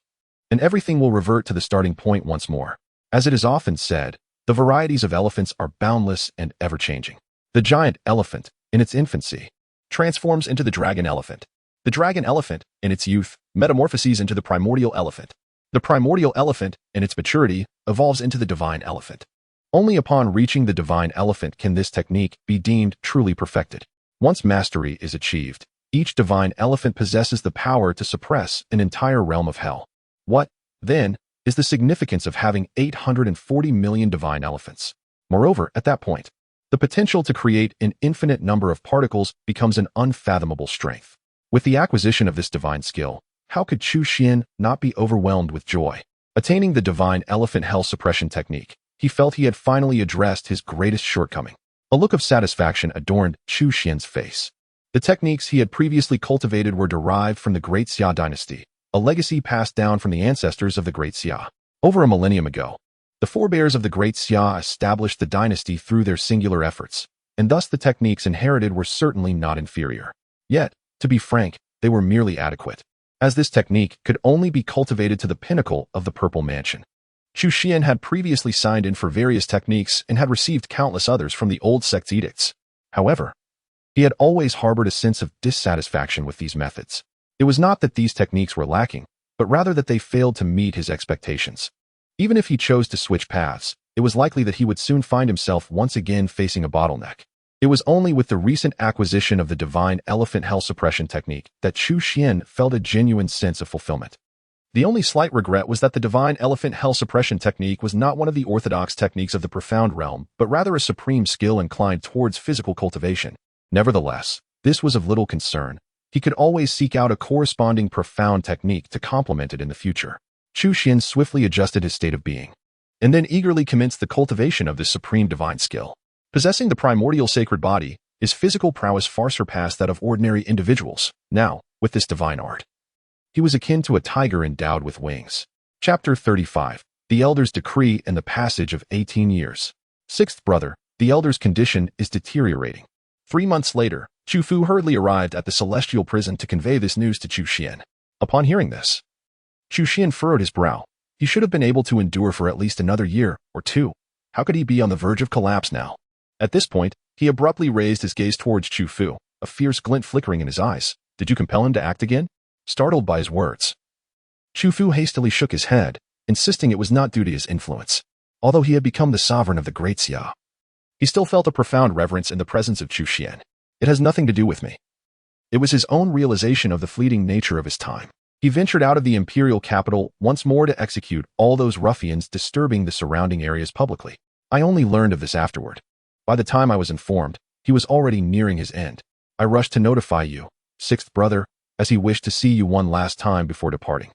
and everything will revert to the starting point once more. As it is often said, the varieties of elephants are boundless and ever-changing. The giant elephant, in its infancy, transforms into the dragon elephant. The dragon elephant, in its youth, metamorphoses into the primordial elephant. The primordial elephant, in its maturity, evolves into the divine elephant. Only upon reaching the divine elephant can this technique be deemed truly perfected. Once mastery is achieved, each divine elephant possesses the power to suppress an entire realm of hell. What, then, is the significance of having 840 million divine elephants? Moreover, at that point, the potential to create an infinite number of particles becomes an unfathomable strength. With the acquisition of this divine skill, how could Chu Xuan not be overwhelmed with joy? Attaining the divine elephant hell suppression technique, he felt he had finally addressed his greatest shortcoming. A look of satisfaction adorned Chu Xuan's face. The techniques he had previously cultivated were derived from the Great Xia Dynasty, a legacy passed down from the ancestors of the Great Xia. Over a millennium ago, the forebears of the Great Xia established the dynasty through their singular efforts, and thus the techniques inherited were certainly not inferior. Yet, to be frank, they were merely adequate, as this technique could only be cultivated to the pinnacle of the Purple Mansion. Chu Xuan had previously signed in for various techniques and had received countless others from the old sect's edicts. However, he had always harbored a sense of dissatisfaction with these methods. It was not that these techniques were lacking, but rather that they failed to meet his expectations. Even if he chose to switch paths, it was likely that he would soon find himself once again facing a bottleneck. It was only with the recent acquisition of the divine elephant hell suppression technique that Chu Xuan felt a genuine sense of fulfillment. The only slight regret was that the divine elephant hell suppression technique was not one of the orthodox techniques of the profound realm, but rather a supreme skill inclined towards physical cultivation. Nevertheless, this was of little concern. He could always seek out a corresponding profound technique to complement it in the future. Chu Xuan swiftly adjusted his state of being, and then eagerly commenced the cultivation of this supreme divine skill. Possessing the primordial sacred body, his physical prowess far surpassed that of ordinary individuals. Now, with this divine art, he was akin to a tiger endowed with wings. Chapter 35. The Elder's Decree and the Passage of 18 Years. Sixth brother, the Elder's condition is deteriorating. 3 months later, Chu Fu hurriedly arrived at the celestial prison to convey this news to Chu Xuan. Upon hearing this, Chu Xuan furrowed his brow. He should have been able to endure for at least another year or two. How could he be on the verge of collapse now? At this point, he abruptly raised his gaze towards Chu Fu, a fierce glint flickering in his eyes. Did you compel him to act again? Startled by his words, Chu Fu hastily shook his head, insisting it was not due to his influence. Although he had become the sovereign of the Great Xia, he still felt a profound reverence in the presence of Chu Xuan. It has nothing to do with me. It was his own realization of the fleeting nature of his time. He ventured out of the imperial capital once more to execute all those ruffians disturbing the surrounding areas publicly. I only learned of this afterward. By the time I was informed, he was already nearing his end. I rushed to notify you, sixth brother, as he wished to see you one last time before departing.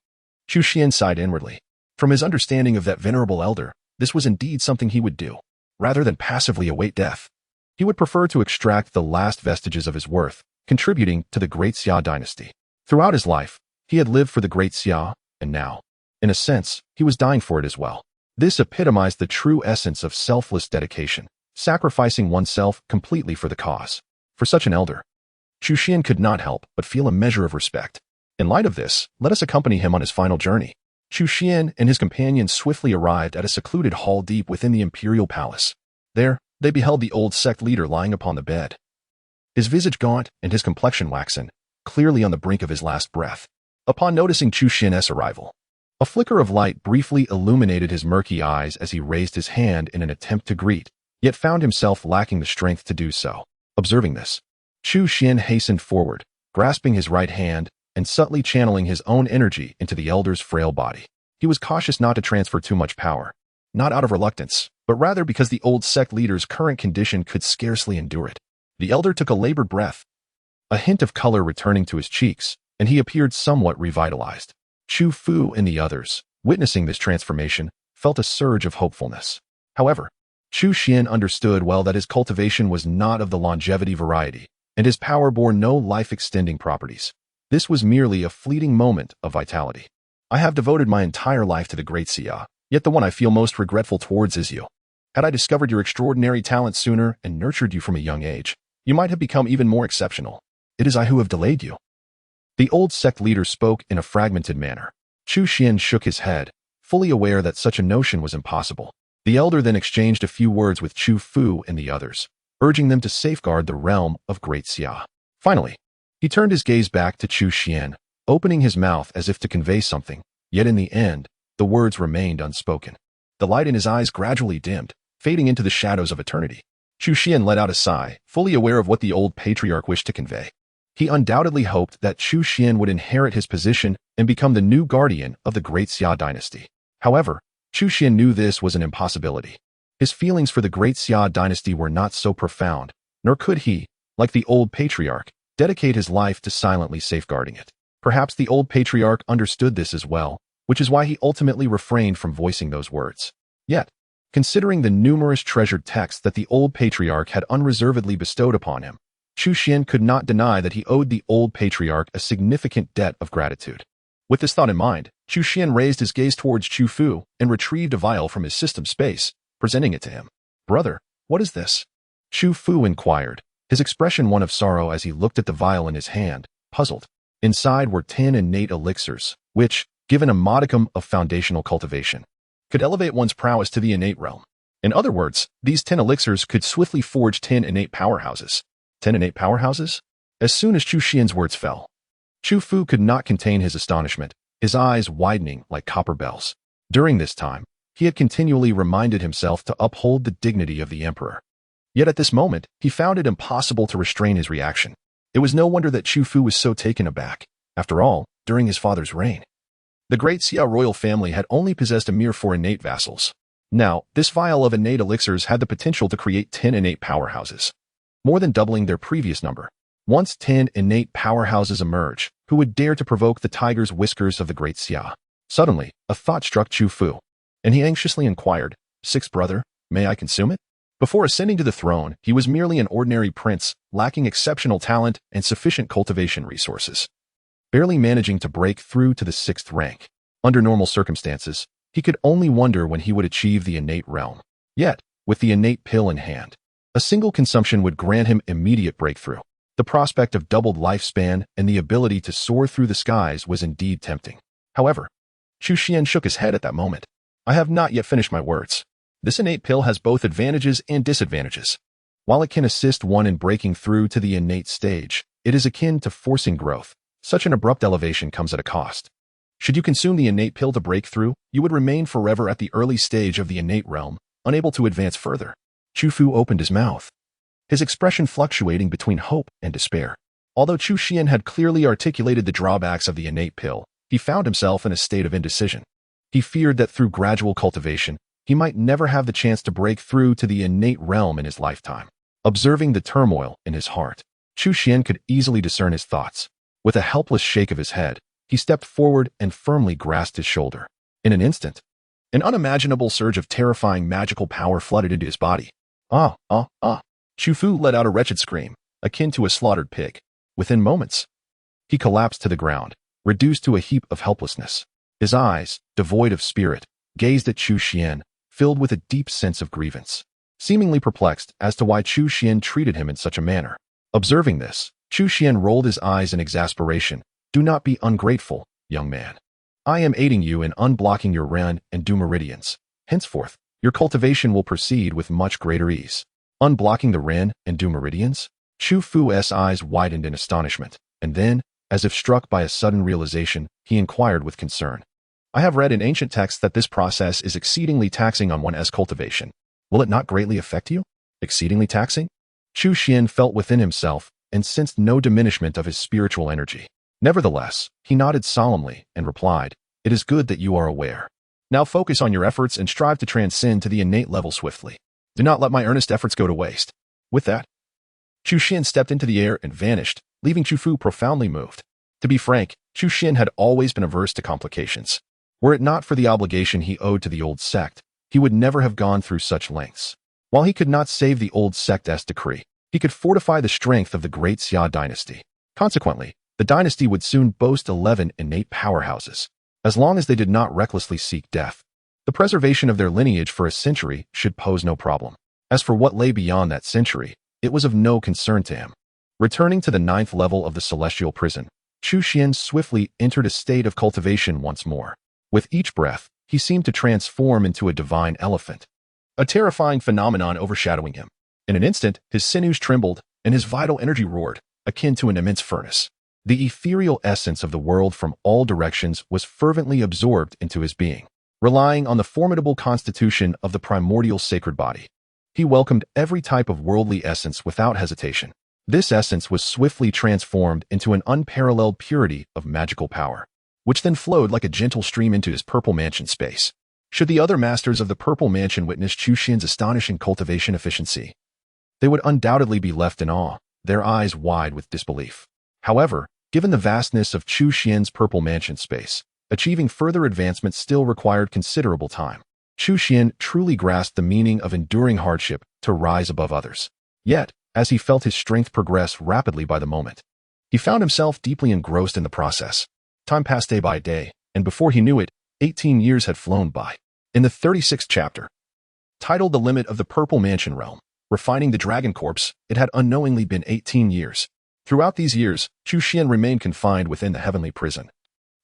Chu Xuan sighed inwardly. From his understanding of that venerable elder, this was indeed something he would do. Rather than passively await death, he would prefer to extract the last vestiges of his worth, contributing to the Great Xia Dynasty. Throughout his life, he had lived for the Great Xia, and now, in a sense, he was dying for it as well. This epitomized the true essence of selfless dedication, sacrificing oneself completely for the cause. For such an elder, Chu Xuan could not help but feel a measure of respect. In light of this, let us accompany him on his final journey. Chu Xuan and his companions swiftly arrived at a secluded hall deep within the imperial palace. There, they beheld the old sect leader lying upon the bed, his visage gaunt and his complexion waxen, clearly on the brink of his last breath. Upon noticing Chu Xuan's arrival, a flicker of light briefly illuminated his murky eyes as he raised his hand in an attempt to greet, yet found himself lacking the strength to do so. Observing this, Chu Xuan hastened forward, grasping his right hand and subtly channeling his own energy into the elder's frail body. He was cautious not to transfer too much power, not out of reluctance, but rather because the old sect leader's current condition could scarcely endure it. The elder took a labored breath, a hint of color returning to his cheeks, and he appeared somewhat revitalized. Chu Fu and the others, witnessing this transformation, felt a surge of hopefulness. However, Chu Xuan understood well that his cultivation was not of the longevity variety, and his power bore no life-extending properties. This was merely a fleeting moment of vitality. I have devoted my entire life to the Great Xia, yet the one I feel most regretful towards is you. Had I discovered your extraordinary talent sooner and nurtured you from a young age, you might have become even more exceptional. It is I who have delayed you. The old sect leader spoke in a fragmented manner. Chu Xuan shook his head, fully aware that such a notion was impossible. The elder then exchanged a few words with Chu Fu and the others, urging them to safeguard the realm of Great Xia. Finally, he turned his gaze back to Chu Xuan, opening his mouth as if to convey something, yet in the end, the words remained unspoken. The light in his eyes gradually dimmed, fading into the shadows of eternity. Chu Xuan let out a sigh, fully aware of what the old patriarch wished to convey. He undoubtedly hoped that Chu Xuan would inherit his position and become the new guardian of the Great Xia Dynasty. However, Chu Xuan knew this was an impossibility. His feelings for the Great Xia Dynasty were not so profound, nor could he, like the old patriarch, dedicate his life to silently safeguarding it. Perhaps the old patriarch understood this as well, which is why he ultimately refrained from voicing those words. Yet, considering the numerous treasured texts that the old patriarch had unreservedly bestowed upon him, Chu Xuan could not deny that he owed the old patriarch a significant debt of gratitude. With this thought in mind, Chu Xuan raised his gaze towards Chu Fu and retrieved a vial from his system space, presenting it to him. "Brother, what is this?" Chu Fu inquired, his expression one of sorrow as he looked at the vial in his hand, puzzled. Inside were 10 innate elixirs, which, given a modicum of foundational cultivation, could elevate one's prowess to the innate realm. In other words, these 10 elixirs could swiftly forge 10 innate powerhouses. 10 innate powerhouses? As soon as Chu Xuan's words fell, Chu Fu could not contain his astonishment, his eyes widening like copper bells. During this time, he had continually reminded himself to uphold the dignity of the emperor. Yet at this moment, he found it impossible to restrain his reaction. It was no wonder that Chu Fu was so taken aback. After all, during his father's reign, the Great Xia royal family had only possessed a mere 4 innate vassals. Now, this vial of innate elixirs had the potential to create 10 innate powerhouses, more than doubling their previous number. Once 10 innate powerhouses emerge, who would dare to provoke the tiger's whiskers of the Great Xia? Suddenly, a thought struck Chu Fu, and he anxiously inquired, "Sixth brother, may I consume it?" Before ascending to the throne, he was merely an ordinary prince, lacking exceptional talent and sufficient cultivation resources, barely managing to break through to the 6th rank. Under normal circumstances, he could only wonder when he would achieve the innate realm. Yet, with the innate pill in hand, a single consumption would grant him immediate breakthrough. The prospect of doubled lifespan and the ability to soar through the skies was indeed tempting. However, Chu Xuan shook his head at that moment. "I have not yet finished my words. This innate pill has both advantages and disadvantages. While it can assist one in breaking through to the innate stage, it is akin to forcing growth. Such an abrupt elevation comes at a cost. Should you consume the innate pill to break through, you would remain forever at the early stage of the innate realm, unable to advance further." Chu Fu opened his mouth, his expression fluctuating between hope and despair. Although Chu Xuan had clearly articulated the drawbacks of the innate pill, he found himself in a state of indecision. He feared that through gradual cultivation, he might never have the chance to break through to the innate realm in his lifetime. Observing the turmoil in his heart, Chu Xuan could easily discern his thoughts. With a helpless shake of his head, he stepped forward and firmly grasped his shoulder. In an instant, an unimaginable surge of terrifying magical power flooded into his body. "Ah, ah, ah." Chu Fu let out a wretched scream, akin to a slaughtered pig. Within moments, he collapsed to the ground, reduced to a heap of helplessness. His eyes, devoid of spirit, gazed at Chu Xuan, filled with a deep sense of grievance, seemingly perplexed as to why Chu Xuan treated him in such a manner. Observing this, Chu Xuan rolled his eyes in exasperation. "Do not be ungrateful, young man. I am aiding you in unblocking your Ren and Du meridians. Henceforth, your cultivation will proceed with much greater ease. unblocking the Ren and Du meridians? Chu Fu's eyes widened in astonishment, and then, as if struck by a sudden realization, he inquired with concern. I have read in ancient texts that this process is exceedingly taxing on one's cultivation. Will it not greatly affect you? Exceedingly taxing? Chu Xuan felt within himself and sensed no diminishment of his spiritual energy. Nevertheless, he nodded solemnly and replied, "It is good that you are aware. Now focus on your efforts and strive to transcend to the innate level swiftly. Do not let my earnest efforts go to waste." With that, Chu Xuan stepped into the air and vanished, leaving Chu Fu profoundly moved. To be frank, Chu Xuan had always been averse to complications. Were it not for the obligation he owed to the old sect, he would never have gone through such lengths. While he could not save the old sect's decree, he could fortify the strength of the Great Xia Dynasty. Consequently, the dynasty would soon boast 11 innate powerhouses. As long as they did not recklessly seek death, the preservation of their lineage for a century should pose no problem. As for what lay beyond that century, it was of no concern to him. Returning to the 9th level of the celestial prison, Chu Xuan swiftly entered a state of cultivation once more. With each breath, he seemed to transform into a divine elephant, a terrifying phenomenon overshadowing him. In an instant, his sinews trembled and his vital energy roared, akin to an immense furnace. The ethereal essence of the world from all directions was fervently absorbed into his being. Relying on the formidable constitution of the primordial sacred body, he welcomed every type of worldly essence without hesitation. This essence was swiftly transformed into an unparalleled purity of magical power, which then flowed like a gentle stream into his purple mansion space. Should the other masters of the purple mansion witness Chu Xuan's astonishing cultivation efficiency, they would undoubtedly be left in awe, their eyes wide with disbelief. However, given the vastness of Chu Xuan's purple mansion space, achieving further advancement still required considerable time. Chu Xuan truly grasped the meaning of enduring hardship to rise above others. Yet, as he felt his strength progress rapidly by the moment, he found himself deeply engrossed in the process. Time passed day by day, and before he knew it, 18 years had flown by. In the 36th chapter, titled The Limit of the Purple Mansion Realm, Refining the Dragon Corpse, it had unknowingly been 18 years. Throughout these years, Chu Xuan remained confined within the heavenly prison,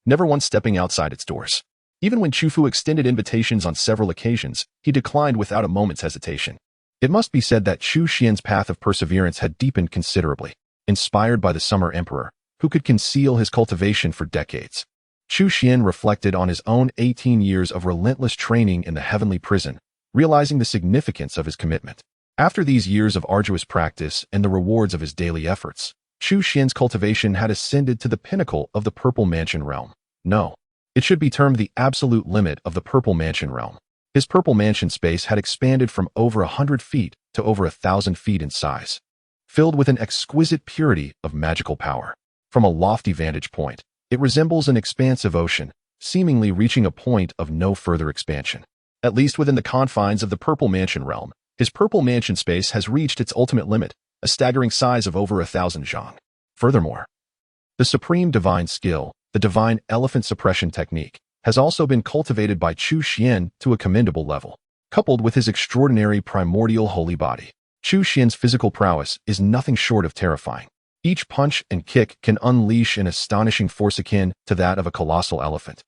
never once stepping outside its doors. Even when Chu Fu extended invitations on several occasions, he declined without a moment's hesitation. It must be said that Chu Xuan's path of perseverance had deepened considerably, inspired by the Summer Emperor, who could conceal his cultivation for decades. Chu Xuan reflected on his own 18 years of relentless training in the heavenly prison, realizing the significance of his commitment. After these years of arduous practice and the rewards of his daily efforts, Chu Xuan's cultivation had ascended to the pinnacle of the Purple Mansion realm. No, it should be termed the absolute limit of the Purple Mansion realm. His Purple Mansion space had expanded from over 100 feet to over 1,000 feet in size, filled with an exquisite purity of magical power. From a lofty vantage point, it resembles an expansive ocean, seemingly reaching a point of no further expansion. At least within the confines of the Purple Mansion realm, his Purple Mansion space has reached its ultimate limit, a staggering size of over 1,000 zhang. Furthermore, the supreme divine skill, the divine elephant suppression technique, has also been cultivated by Chu Xuan to a commendable level. Coupled with his extraordinary primordial holy body, Chu Xuan's physical prowess is nothing short of terrifying. Each punch and kick can unleash an astonishing force akin to that of a colossal elephant,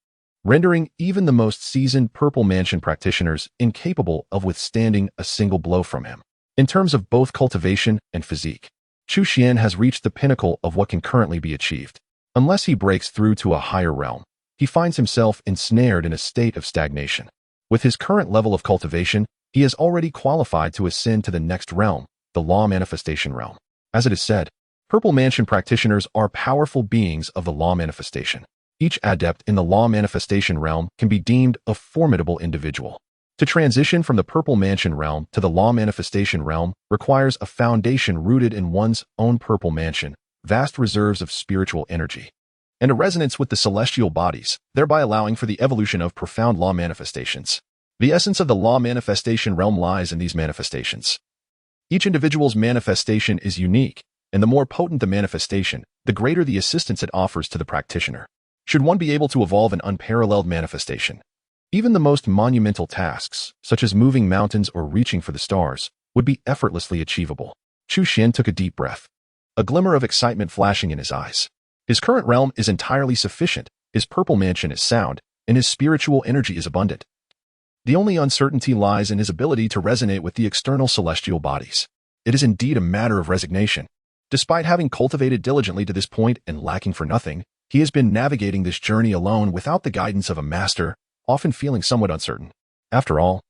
rendering even the most seasoned Purple Mansion practitioners incapable of withstanding a single blow from him. In terms of both cultivation and physique, Chu Xuan has reached the pinnacle of what can currently be achieved. Unless he breaks through to a higher realm, he finds himself ensnared in a state of stagnation. With his current level of cultivation, he is already qualified to ascend to the next realm, the Law Manifestation realm. As it is said, Purple Mansion practitioners are powerful beings of the Law Manifestation. Each adept in the Law Manifestation realm can be deemed a formidable individual. To transition from the Purple Mansion realm to the Law Manifestation realm requires a foundation rooted in one's own Purple Mansion, vast reserves of spiritual energy, and a resonance with the celestial bodies, thereby allowing for the evolution of profound law manifestations. The essence of the Law Manifestation realm lies in these manifestations. Each individual's manifestation is unique, and the more potent the manifestation, the greater the assistance it offers to the practitioner. Should one be able to evolve an unparalleled manifestation, even the most monumental tasks, such as moving mountains or reaching for the stars, would be effortlessly achievable. Chu Xuan took a deep breath, a glimmer of excitement flashing in his eyes. His current realm is entirely sufficient, his Purple Mansion is sound, and his spiritual energy is abundant. The only uncertainty lies in his ability to resonate with the external celestial bodies. it is indeed a matter of resignation. Despite having cultivated diligently to this point and lacking for nothing, he has been navigating this journey alone without the guidance of a master, often feeling somewhat uncertain. After all,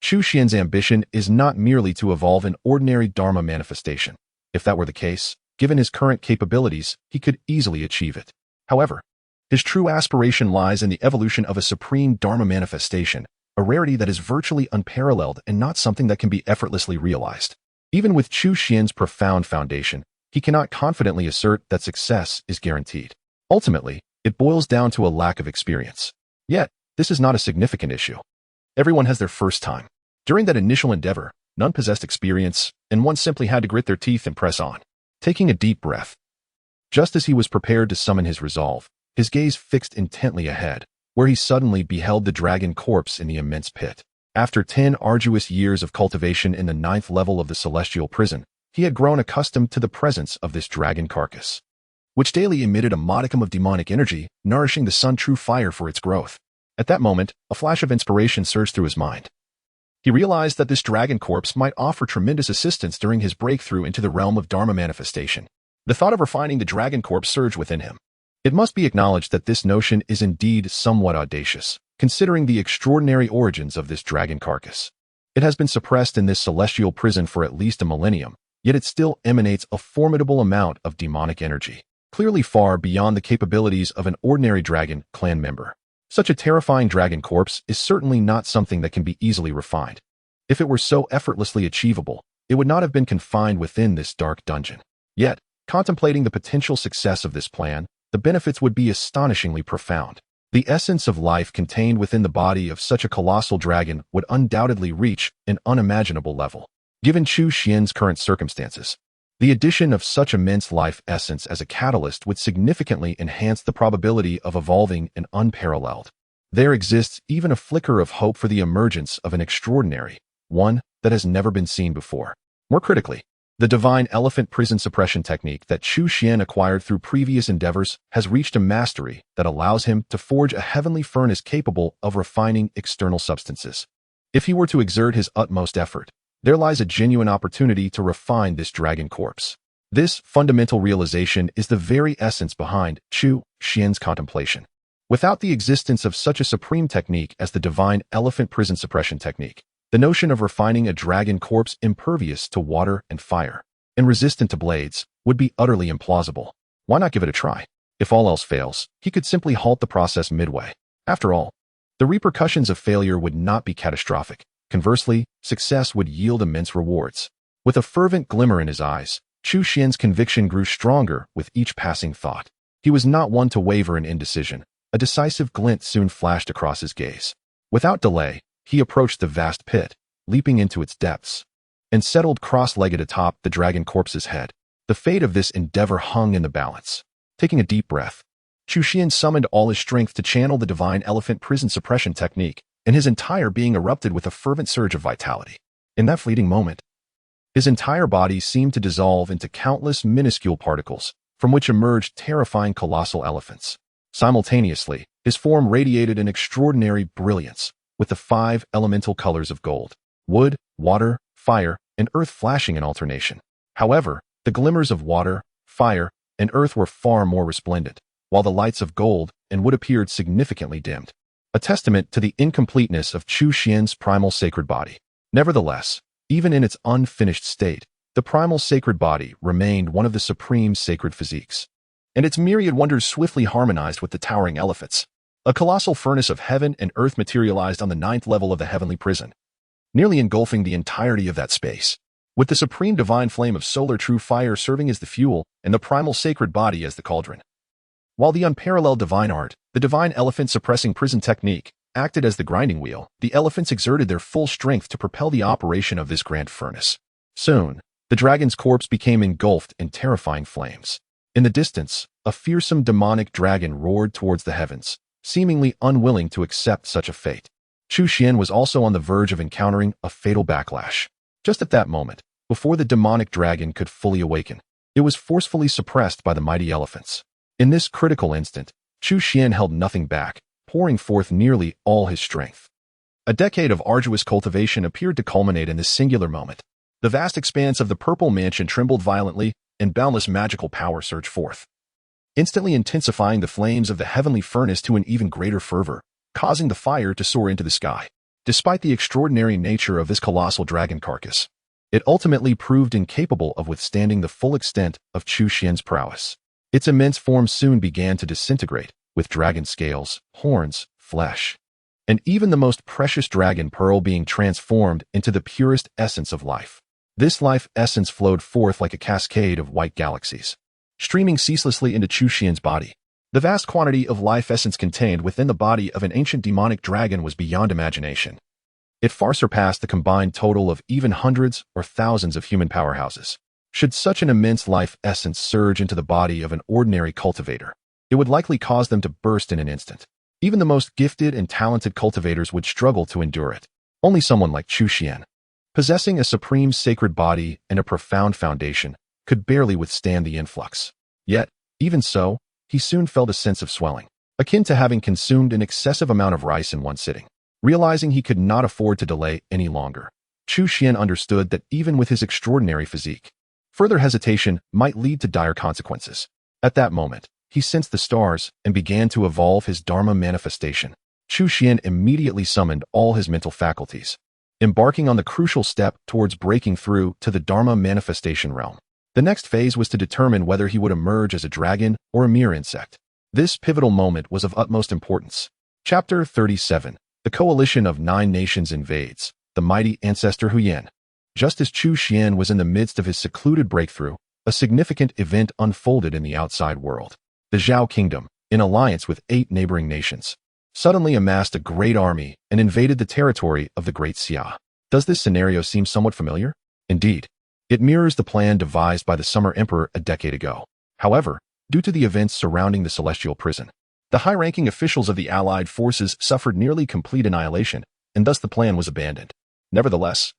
Chu Xuan's ambition is not merely to evolve an ordinary Dharma manifestation. If that were the case, given his current capabilities, he could easily achieve it. However, his true aspiration lies in the evolution of a supreme Dharma manifestation, a rarity that is virtually unparalleled and not something that can be effortlessly realized. Even with Chu Xuan's profound foundation, he cannot confidently assert that success is guaranteed. Ultimately, it boils down to a lack of experience. Yet, this is not a significant issue. Everyone has their first time. During that initial endeavor, none possessed experience, and one simply had to grit their teeth and press on. Taking a deep breath. Just as he was prepared to summon his resolve, his gaze fixed intently ahead, where he suddenly beheld the dragon corpse in the immense pit. After 10 arduous years of cultivation in the 9th level of the celestial prison, he had grown accustomed to the presence of this dragon carcass, which daily emitted a modicum of demonic energy, nourishing the sun-true fire for its growth. At that moment, a flash of inspiration surged through his mind. He realized that this dragon corpse might offer tremendous assistance during his breakthrough into the realm of Dharma manifestation. The thought of refining the dragon corpse surged within him. It must be acknowledged that this notion is indeed somewhat audacious, considering the extraordinary origins of this dragon carcass. It has been suppressed in this celestial prison for at least a millennium, yet it still emanates a formidable amount of demonic energy, clearly far beyond the capabilities of an ordinary dragon clan member. Such a terrifying dragon corpse is certainly not something that can be easily refined. If it were so effortlessly achievable, it would not have been confined within this dark dungeon. Yet, contemplating the potential success of this plan, the benefits would be astonishingly profound. The essence of life contained within the body of such a colossal dragon would undoubtedly reach an unimaginable level. Given Chu Xuan's current circumstances, the addition of such immense life essence as a catalyst would significantly enhance the probability of evolving an unparalleled. There exists even a flicker of hope for the emergence of an extraordinary, one that has never been seen before. More critically, the divine elephant prison suppression technique that Chu Xuan acquired through previous endeavors has reached a mastery that allows him to forge a heavenly furnace capable of refining external substances. If he were to exert his utmost effort, there lies a genuine opportunity to refine this dragon corpse. This fundamental realization is the very essence behind Chu Xuan's contemplation. Without the existence of such a supreme technique as the divine elephant prison suppression technique, the notion of refining a dragon corpse impervious to water and fire, and resistant to blades, would be utterly implausible. Why not give it a try? If all else fails, he could simply halt the process midway. After all, the repercussions of failure would not be catastrophic. Conversely, success would yield immense rewards. With a fervent glimmer in his eyes, Chu Xuan's conviction grew stronger with each passing thought. He was not one to waver in indecision. A decisive glint soon flashed across his gaze. Without delay, he approached the vast pit, leaping into its depths, and settled cross-legged atop the dragon corpse's head. The fate of this endeavor hung in the balance. Taking a deep breath, Chu Xuan summoned all his strength to channel the divine elephant prison suppression technique, and his entire being erupted with a fervent surge of vitality. In that fleeting moment, his entire body seemed to dissolve into countless minuscule particles, from which emerged terrifying colossal elephants. Simultaneously, his form radiated an extraordinary brilliance, with the 5 elemental colors of gold, wood, water, fire, and earth flashing in alternation. However, the glimmers of water, fire, and earth were far more resplendent, while the lights of gold and wood appeared significantly dimmed, a testament to the incompleteness of Chu Xuan's primal sacred body. Nevertheless, even in its unfinished state, the primal sacred body remained one of the supreme sacred physiques, and its myriad wonders swiftly harmonized with the towering elephants. A colossal furnace of heaven and earth materialized on the 9th level of the heavenly prison, nearly engulfing the entirety of that space, with the supreme divine flame of solar true fire serving as the fuel and the primal sacred body as the cauldron. While the unparalleled divine art, the divine elephant suppressing prison technique, acted as the grinding wheel, the elephants exerted their full strength to propel the operation of this grand furnace. Soon, the dragon's corpse became engulfed in terrifying flames. In the distance, a fearsome demonic dragon roared towards the heavens, seemingly unwilling to accept such a fate. Chu Xuan was also on the verge of encountering a fatal backlash. Just at that moment, before the demonic dragon could fully awaken, it was forcefully suppressed by the mighty elephants. In this critical instant, Chu Xuan held nothing back, pouring forth nearly all his strength. A decade of arduous cultivation appeared to culminate in this singular moment. The vast expanse of the purple mansion trembled violently, and boundless magical power surged forth, instantly intensifying the flames of the heavenly furnace to an even greater fervor, causing the fire to soar into the sky. Despite the extraordinary nature of this colossal dragon carcass, it ultimately proved incapable of withstanding the full extent of Chu Xuan's prowess. Its immense form soon began to disintegrate, with dragon scales, horns, flesh, and even the most precious dragon pearl being transformed into the purest essence of life. This life essence flowed forth like a cascade of white galaxies, streaming ceaselessly into Chu Xuan's body. The vast quantity of life essence contained within the body of an ancient demonic dragon was beyond imagination. It far surpassed the combined total of even hundreds or thousands of human powerhouses. Should such an immense life essence surge into the body of an ordinary cultivator, it would likely cause them to burst in an instant. Even the most gifted and talented cultivators would struggle to endure it. Only someone like Chu Xuan, possessing a supreme sacred body and a profound foundation, could barely withstand the influx. Yet, even so, he soon felt a sense of swelling, akin to having consumed an excessive amount of rice in one sitting. Realizing he could not afford to delay any longer, Chu Xuan understood that even with his extraordinary physique, further hesitation might lead to dire consequences. At that moment, he sensed the stars and began to evolve his Dharma manifestation. Chu Xuan immediately summoned all his mental faculties, embarking on the crucial step towards breaking through to the Dharma manifestation realm. The next phase was to determine whether he would emerge as a dragon or a mere insect. This pivotal moment was of utmost importance. Chapter 37. The coalition of 9 nations invades the mighty ancestor Huyan. Just as Chu Xuan was in the midst of his secluded breakthrough, a significant event unfolded in the outside world. The Zhao Kingdom, in alliance with 8 neighboring nations, suddenly amassed a great army and invaded the territory of the Great Xia. Does this scenario seem somewhat familiar? Indeed, it mirrors the plan devised by the Summer Emperor a decade ago. However, due to the events surrounding the celestial prison, the high-ranking officials of the allied forces suffered nearly complete annihilation, and thus the plan was abandoned. Nevertheless,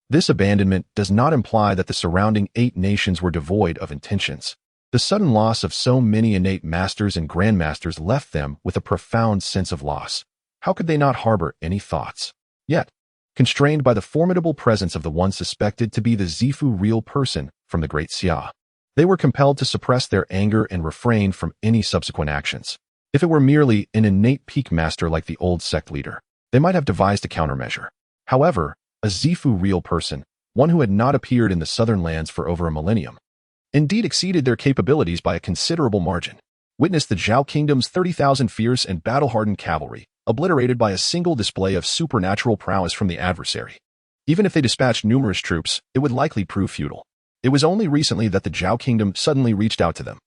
this abandonment does not imply that the surrounding 8 nations were devoid of intentions. The sudden loss of so many innate masters and grandmasters left them with a profound sense of loss. How could they not harbor any thoughts? Yet, constrained by the formidable presence of the one suspected to be the Zifu real person from the Great Xia, they were compelled to suppress their anger and refrain from any subsequent actions. If it were merely an innate peak master like the old sect leader, they might have devised a countermeasure. However, a Zifu real person, one who had not appeared in the southern lands for over a millennium, indeed exceeded their capabilities by a considerable margin. Witness the Zhao Kingdom's 30,000 fierce and battle-hardened cavalry, obliterated by a single display of supernatural prowess from the adversary. Even if they dispatched numerous troops, it would likely prove futile. It was only recently that the Zhao Kingdom suddenly reached out to them,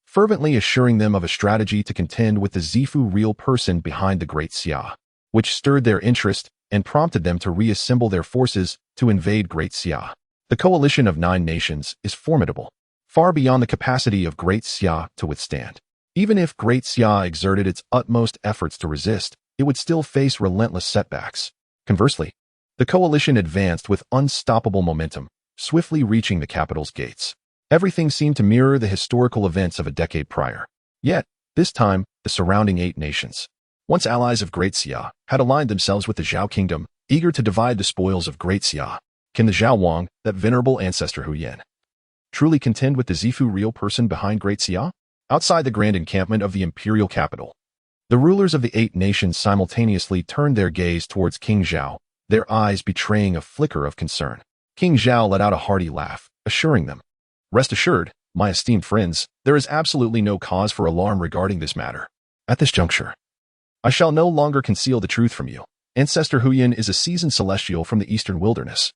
fervently assuring them of a strategy to contend with the Zifu real person behind the Great Xia, which stirred their interest and prompted them to reassemble their forces to invade Great Xia. The coalition of 9 nations is formidable, far beyond the capacity of Great Xia to withstand. Even if Great Xia exerted its utmost efforts to resist, it would still face relentless setbacks. Conversely, the coalition advanced with unstoppable momentum, swiftly reaching the capital's gates. Everything seemed to mirror the historical events of a decade prior. Yet, this time, the surrounding 8 nations, once allies of Great Xia, had aligned themselves with the Zhao Kingdom, eager to divide the spoils of Great Xia. Can the Zhao Wang, that venerable ancestor Huyan, truly contend with the Zifu real person behind Great Xia? Outside the grand encampment of the imperial capital, the rulers of the 8 nations simultaneously turned their gaze towards King Zhao, their eyes betraying a flicker of concern. King Zhao let out a hearty laugh, assuring them, "Rest assured, my esteemed friends, there is absolutely no cause for alarm regarding this matter. At this juncture, I shall no longer conceal the truth from you. Ancestor Huyan is a seasoned celestial from the eastern wilderness,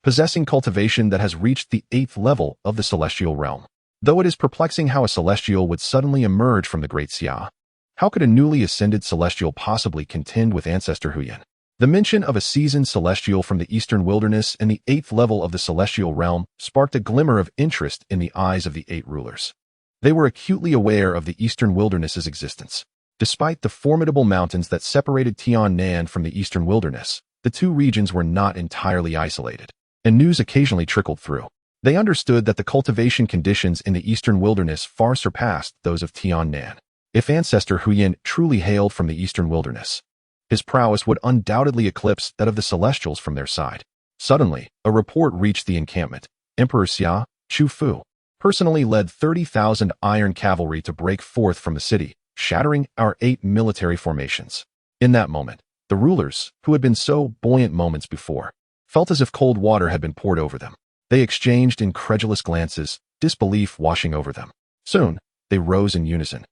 possessing cultivation that has reached the 8th level of the celestial realm. Though it is perplexing how a celestial would suddenly emerge from the Great Xia, how could a newly ascended celestial possibly contend with Ancestor Huyan?" The mention of a seasoned celestial from the eastern wilderness and the 8th level of the celestial realm sparked a glimmer of interest in the eyes of the 8 rulers. They were acutely aware of the eastern wilderness's existence. Despite the formidable mountains that separated Tiannan from the eastern wilderness, the 2 regions were not entirely isolated, and news occasionally trickled through. They understood that the cultivation conditions in the eastern wilderness far surpassed those of Tiannan. If Ancestor Huyan truly hailed from the eastern wilderness, his prowess would undoubtedly eclipse that of the Celestials from their side. Suddenly, a report reached the encampment. Emperor Xia, Chu Fu, personally led 30,000 iron cavalry to break forth from the city, shattering our 8 military formations. In that moment, the rulers, who had been so buoyant moments before, felt as if cold water had been poured over them. They exchanged incredulous glances, disbelief washing over them. Soon, they rose in unison.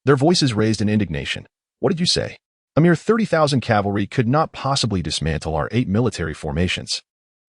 Their voices raised in indignation. What did you say? A mere 30,000 cavalry could not possibly dismantle our 8 military formations.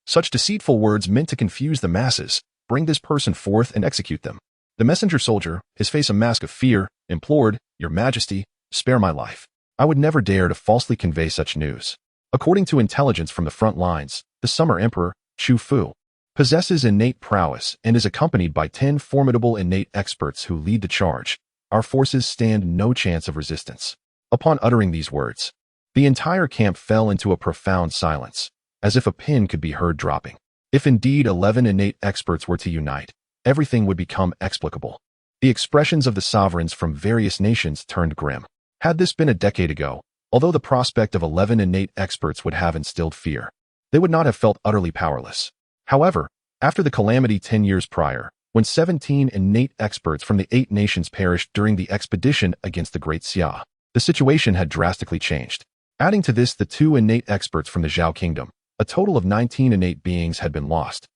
Such deceitful words meant to confuse the masses. Bring this person forth and execute them. The messenger soldier, his face a mask of fear, implored, Your Majesty, spare my life. I would never dare to falsely convey such news. According to intelligence from the front lines, the Summer Emperor, Chu Fu, possesses innate prowess and is accompanied by 10 formidable innate experts who lead the charge. Our forces stand no chance of resistance. Upon uttering these words, the entire camp fell into a profound silence, as if a pin could be heard dropping. If indeed 11 innate experts were to unite, everything would become explicable. The expressions of the sovereigns from various nations turned grim. Had this been a decade ago, although the prospect of 11 innate experts would have instilled fear, they would not have felt utterly powerless. However, after the calamity 10 years prior, when 17 innate experts from the 8 nations perished during the expedition against the Great Xia, the situation had drastically changed. Adding to this the 2 innate experts from the Zhao Kingdom, a total of 19 innate beings had been lost.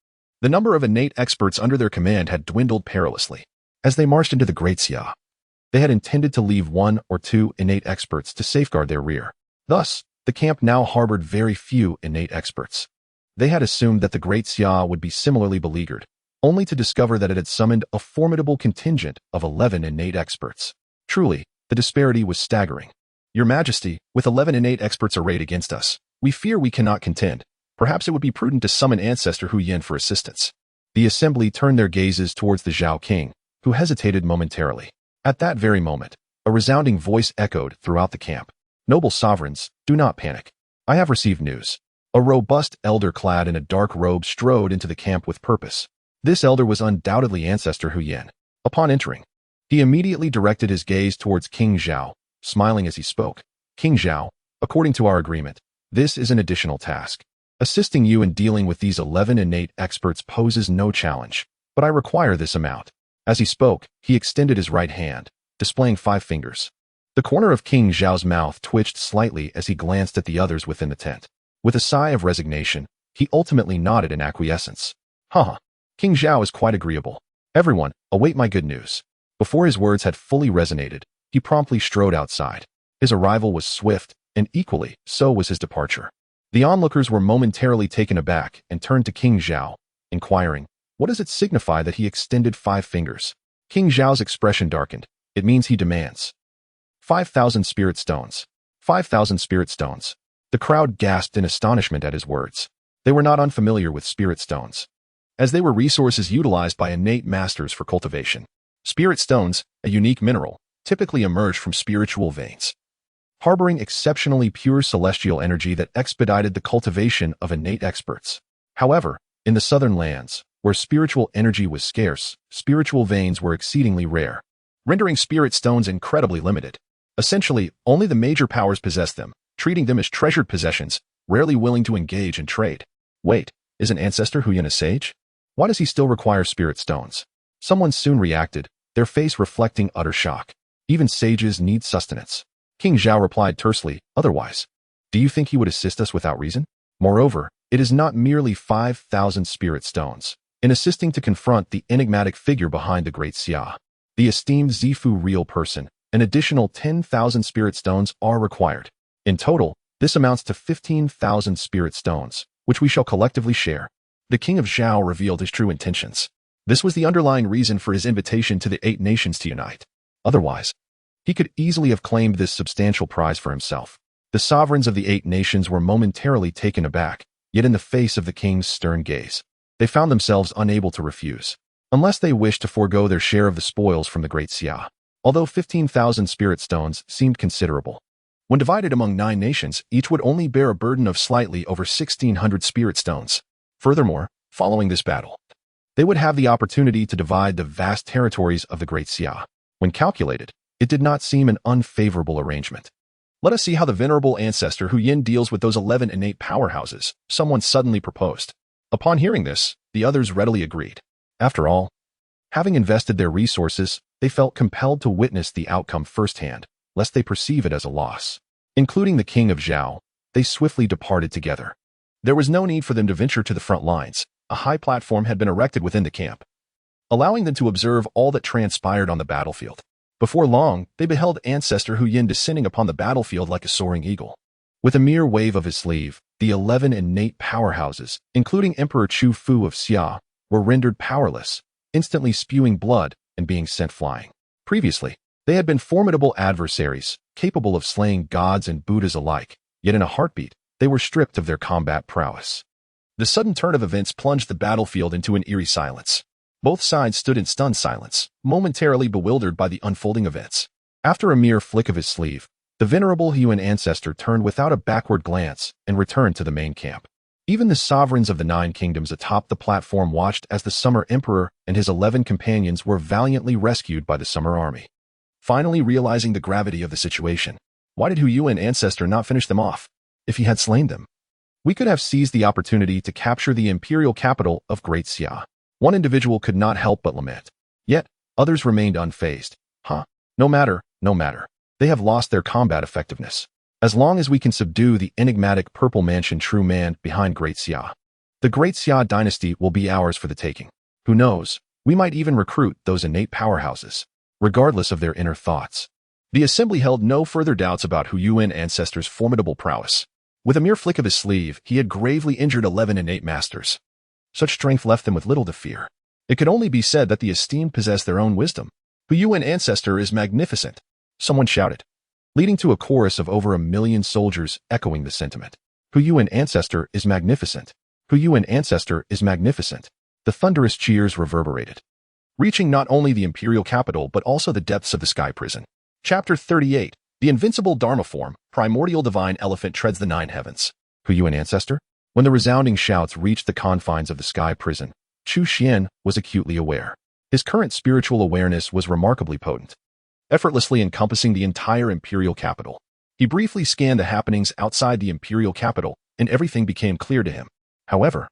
The number of innate experts under their command had dwindled perilously. As they marched into the Great Xia, they had intended to leave 1 or 2 innate experts to safeguard their rear. Thus, the camp now harbored very few innate experts. They had assumed that the Great Xia would be similarly beleaguered, only to discover that it had summoned a formidable contingent of 11 innate experts. Truly, the disparity was staggering. Your Majesty, with 11 innate experts arrayed against us, we fear we cannot contend. Perhaps it would be prudent to summon Ancestor Hu Yin for assistance. The assembly turned their gazes towards the Zhao King, who hesitated momentarily. At that very moment, a resounding voice echoed throughout the camp. Noble sovereigns, do not panic. I have received news. A robust elder clad in a dark robe strode into the camp with purpose. This elder was undoubtedly Ancestor Hu Yin. Upon entering, he immediately directed his gaze towards King Zhao, smiling as he spoke. King Zhao, according to our agreement, this is an additional task. Assisting you in dealing with these 11 innate experts poses no challenge, but I require this amount. As he spoke, he extended his right hand, displaying 5 fingers. The corner of King Zhao's mouth twitched slightly as he glanced at the others within the tent. With a sigh of resignation, he ultimately nodded in acquiescence. King Zhao is quite agreeable. Everyone, await my good news. Before his words had fully resonated, he promptly strode outside. His arrival was swift, and equally, so was his departure. The onlookers were momentarily taken aback and turned to King Zhao, inquiring, what does it signify that he extended 5 fingers? King Zhao's expression darkened. It means he demands 5,000 spirit stones. 5,000 spirit stones. The crowd gasped in astonishment at his words. They were not unfamiliar with spirit stones, as they were resources utilized by innate masters for cultivation. Spirit stones, a unique mineral, typically emerged from spiritual veins, harboring exceptionally pure celestial energy that expedited the cultivation of innate experts. However, in the southern lands, where spiritual energy was scarce, spiritual veins were exceedingly rare, rendering spirit stones incredibly limited. Essentially, only the major powers possessed them, treating them as treasured possessions, rarely willing to engage in trade. Wait, isn't Ancestor Hu Yin a sage? Why does he still require spirit stones? Someone soon reacted, their face reflecting utter shock. Even sages need sustenance. King Zhao replied tersely, otherwise, do you think he would assist us without reason? Moreover, it is not merely 5,000 spirit stones. In assisting to confront the enigmatic figure behind the Great Xia, the esteemed Zifu real person, an additional 10,000 spirit stones are required. In total, this amounts to 15,000 spirit stones, which we shall collectively share. The King of Zhao revealed his true intentions. This was the underlying reason for his invitation to the 8 nations to unite. Otherwise, he could easily have claimed this substantial prize for himself. The sovereigns of the 8 nations were momentarily taken aback, yet in the face of the king's stern gaze, they found themselves unable to refuse, unless they wished to forego their share of the spoils from the Great Xia. Although 15,000 spirit stones seemed considerable, when divided among 9 nations, each would only bear a burden of slightly over 1,600 spirit stones. Furthermore, following this battle, they would have the opportunity to divide the vast territories of the Great Xia. When calculated, it did not seem an unfavorable arrangement. Let us see how the venerable Ancestor Hu Yin deals with those 11 innate powerhouses, someone suddenly proposed. Upon hearing this, the others readily agreed. After all, having invested their resources, they felt compelled to witness the outcome firsthand, lest they perceive it as a loss. Including the king of Zhao, they swiftly departed together. There was no need for them to venture to the front lines. A high platform had been erected within the camp, allowing them to observe all that transpired on the battlefield. Before long, they beheld Ancestor Hu Yin descending upon the battlefield like a soaring eagle. With a mere wave of his sleeve, the 11 innate powerhouses, including Emperor Chu Fu of Xia, were rendered powerless, instantly spewing blood and being sent flying. Previously, they had been formidable adversaries, capable of slaying gods and Buddhas alike, yet in a heartbeat, they were stripped of their combat prowess. The sudden turn of events plunged the battlefield into an eerie silence. Both sides stood in stunned silence, momentarily bewildered by the unfolding events. After a mere flick of his sleeve, the venerable Yuan ancestor turned without a backward glance and returned to the main camp. Even the sovereigns of the 9 kingdoms atop the platform watched as the Summer Emperor and his 11 companions were valiantly rescued by the Summer Army. Finally realizing the gravity of the situation, why did Hu Yuan ancestor not finish them off? If he had slain them, we could have seized the opportunity to capture the imperial capital of Great Xia. One individual could not help but lament. Yet, others remained unfazed. No matter. They have lost their combat effectiveness. As long as we can subdue the enigmatic purple mansion true man behind Great Xia, the Great Xia Dynasty will be ours for the taking. Who knows, we might even recruit those innate powerhouses, regardless of their inner thoughts. The assembly held no further doubts about Hu Yuan ancestor's formidable prowess. With a mere flick of his sleeve, he had gravely injured 11 innate masters. Such strength left them with little to fear. It could only be said that the esteemed possess their own wisdom. Hu Yuan ancestor is magnificent, someone shouted, leading to a chorus of over 1 million soldiers echoing the sentiment. Hu Yuan ancestor is magnificent. Hu Yuan ancestor is magnificent. The thunderous cheers reverberated, reaching not only the imperial capital but also the depths of the sky prison. Chapter 38. The Invincible Dharma Form, Primordial Divine Elephant Treads the 9 Heavens. Hu Yuan ancestor? When the resounding shouts reached the confines of the sky prison, Chu Xuan was acutely aware. His current spiritual awareness was remarkably potent, effortlessly encompassing the entire imperial capital. He briefly scanned the happenings outside the imperial capital, and everything became clear to him. However,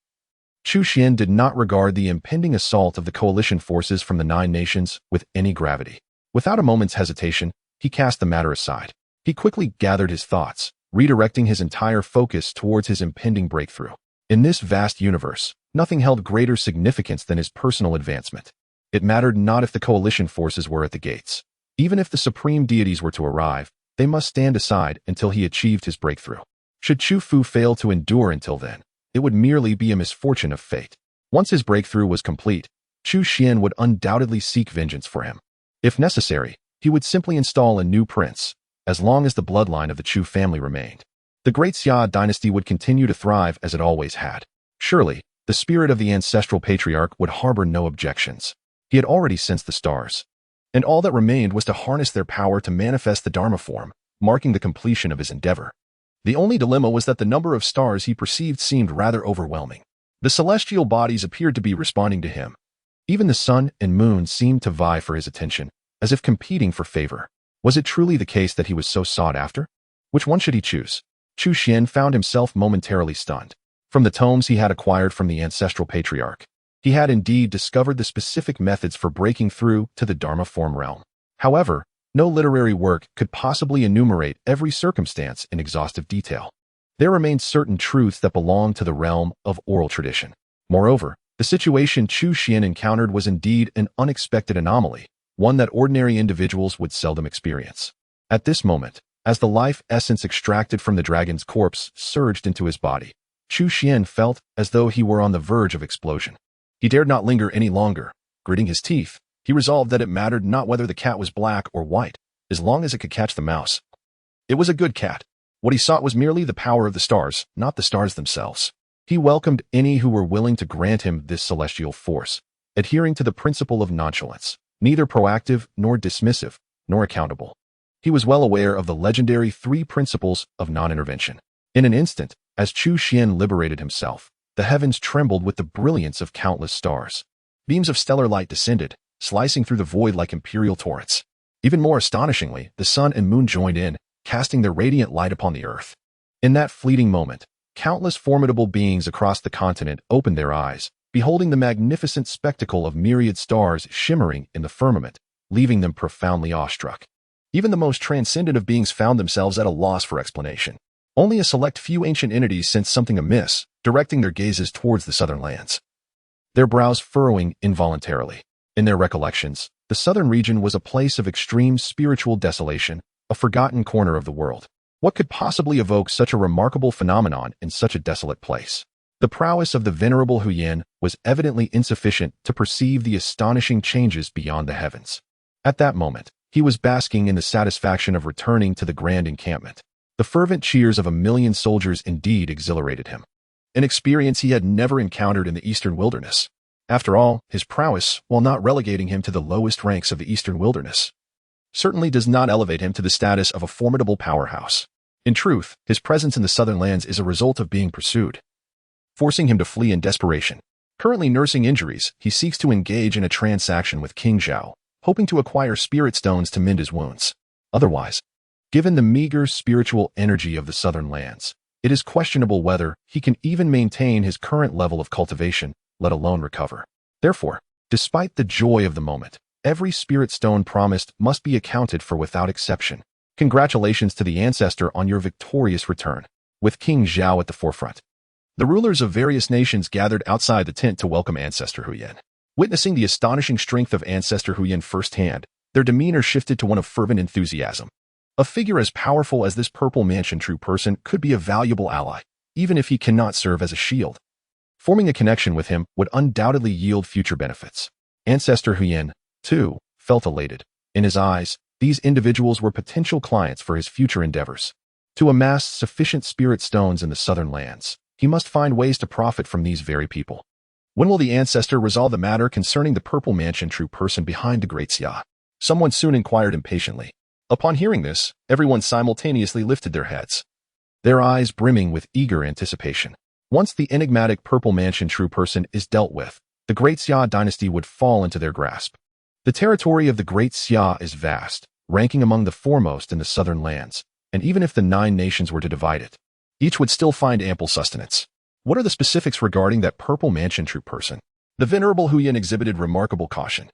Chu Xuan did not regard the impending assault of the coalition forces from the 9 nations with any gravity. Without a moment's hesitation, he cast the matter aside. He quickly gathered his thoughts, redirecting his entire focus towards his impending breakthrough. In this vast universe, nothing held greater significance than his personal advancement. It mattered not if the coalition forces were at the gates. Even if the supreme deities were to arrive, they must stand aside until he achieved his breakthrough. Should Chu Fu fail to endure until then, it would merely be a misfortune of fate. Once his breakthrough was complete, Chu Xuan would undoubtedly seek vengeance for him. If necessary, he would simply install a new prince, as long as the bloodline of the Chu family remained. The Great Xia Dynasty would continue to thrive as it always had. Surely, the spirit of the ancestral patriarch would harbor no objections. He had already sensed the stars, and all that remained was to harness their power to manifest the Dharma form, marking the completion of his endeavor. The only dilemma was that the number of stars he perceived seemed rather overwhelming. The celestial bodies appeared to be responding to him. Even the sun and moon seemed to vie for his attention, as if competing for favor. Was it truly the case that he was so sought after? Which one should he choose? Chu Xuan found himself momentarily stunned. From the tomes he had acquired from the ancestral patriarch, he had indeed discovered the specific methods for breaking through to the Dharma form realm. However, no literary work could possibly enumerate every circumstance in exhaustive detail. There remained certain truths that belonged to the realm of oral tradition. Moreover, the situation Chu Xuan encountered was indeed an unexpected anomaly, one that ordinary individuals would seldom experience. At this moment, as the life essence extracted from the dragon's corpse surged into his body, Chu Xuan felt as though he were on the verge of explosion. He dared not linger any longer. Gritting his teeth, he resolved that it mattered not whether the cat was black or white, as long as it could catch the mouse. It was a good cat. What he sought was merely the power of the stars, not the stars themselves. He welcomed any who were willing to grant him this celestial force, adhering to the principle of nonchalance, neither proactive nor dismissive, nor accountable. He was well aware of the legendary 3 principles of non-intervention. In an instant, as Chu Xuan liberated himself, the heavens trembled with the brilliance of countless stars. Beams of stellar light descended, slicing through the void like imperial torrents. Even more astonishingly, the sun and moon joined in, casting their radiant light upon the earth. In that fleeting moment, Countless formidable beings across the continent opened their eyes, beholding the magnificent spectacle of myriad stars shimmering in the firmament, leaving them profoundly awestruck. Even the most transcendent of beings found themselves at a loss for explanation. Only a select few ancient entities sensed something amiss, directing their gazes towards the southern lands, their brows furrowing involuntarily. In their recollections, the southern region was a place of extreme spiritual desolation, a forgotten corner of the world. What could possibly evoke such a remarkable phenomenon in such a desolate place? The prowess of the venerable Huyan was evidently insufficient to perceive the astonishing changes beyond the heavens. At that moment, he was basking in the satisfaction of returning to the grand encampment. The fervent cheers of 1,000,000 soldiers indeed exhilarated him, an experience he had never encountered in the eastern wilderness. After all, his prowess, while not relegating him to the lowest ranks of the eastern wilderness, certainly does not elevate him to the status of a formidable powerhouse. In truth, his presence in the southern lands is a result of being pursued, forcing him to flee in desperation. Currently nursing injuries, he seeks to engage in a transaction with King Zhao, hoping to acquire spirit stones to mend his wounds. Otherwise, given the meager spiritual energy of the southern lands, it is questionable whether he can even maintain his current level of cultivation, let alone recover. Therefore, despite the joy of the moment, every spirit stone promised must be accounted for without exception. Congratulations to the ancestor on your victorious return. With King Zhao at the forefront, the rulers of various nations gathered outside the tent to welcome Ancestor Huyan. Witnessing the astonishing strength of Ancestor Huyan firsthand, their demeanor shifted to one of fervent enthusiasm. A figure as powerful as this Purple Mansion true person could be a valuable ally, even if he cannot serve as a shield. Forming a connection with him would undoubtedly yield future benefits. Ancestor Huyan, too, felt elated. In his eyes, these individuals were potential clients for his future endeavors. To amass sufficient spirit stones in the southern lands, he must find ways to profit from these very people. When will the ancestor resolve the matter concerning the Purple Mansion true person behind the Great Xia? Someone soon inquired impatiently. Upon hearing this, everyone simultaneously lifted their heads, their eyes brimming with eager anticipation. Once the enigmatic Purple Mansion true person is dealt with, the Great Xia Dynasty would fall into their grasp. The territory of the Great Xia is vast, ranking among the foremost in the southern lands, and even if the 9 nations were to divide it, each would still find ample sustenance. What are the specifics regarding that Purple Mansion true person? The venerable Huyan exhibited remarkable caution.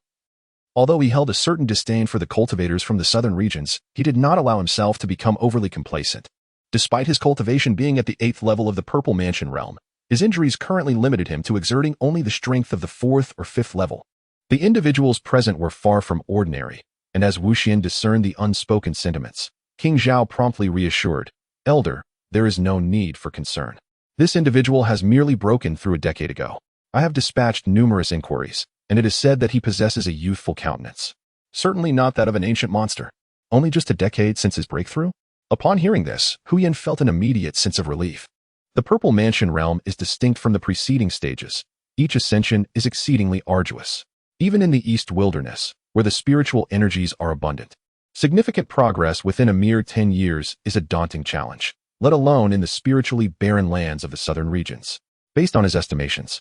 Although he held a certain disdain for the cultivators from the southern regions, he did not allow himself to become overly complacent. Despite his cultivation being at the 8th level of the Purple Mansion realm, his injuries currently limited him to exerting only the strength of the 4th or 5th level. The individuals present were far from ordinary, and as Wu Xian discerned the unspoken sentiments, King Zhao promptly reassured, "Elder, there is no need for concern. This individual has merely broken through a decade ago. I have dispatched numerous inquiries, and it is said that he possesses a youthful countenance. Certainly not that of an ancient monster. Only just a decade since his breakthrough?" Upon hearing this, Huyan felt an immediate sense of relief. The Purple Mansion realm is distinct from the preceding stages. Each ascension is exceedingly arduous. Even in the East Wilderness, where the spiritual energies are abundant, significant progress within a mere 10 years is a daunting challenge, let alone in the spiritually barren lands of the southern regions. Based on his estimations,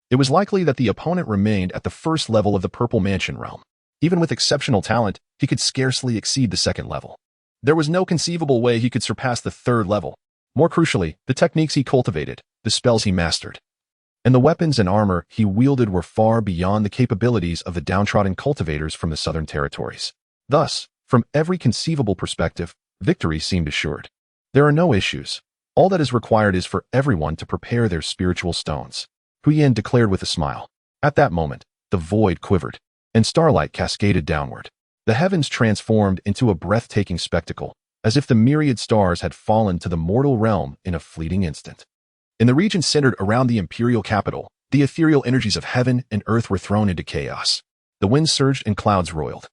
it was likely that the opponent remained at the 1st level of the Purple Mansion realm. Even with exceptional talent, he could scarcely exceed the 2nd level. There was no conceivable way he could surpass the 3rd level. More crucially, the techniques he cultivated, the spells he mastered, and the weapons and armor he wielded were far beyond the capabilities of the downtrodden cultivators from the southern territories. Thus, from every conceivable perspective, victory seemed assured. There are no issues. All that is required is for everyone to prepare their spiritual stones, Huyan declared with a smile. At that moment, the void quivered, and starlight cascaded downward. The heavens transformed into a breathtaking spectacle, as if the myriad stars had fallen to the mortal realm in a fleeting instant. In the region centered around the imperial capital, the ethereal energies of heaven and earth were thrown into chaos. The winds surged and clouds roiled,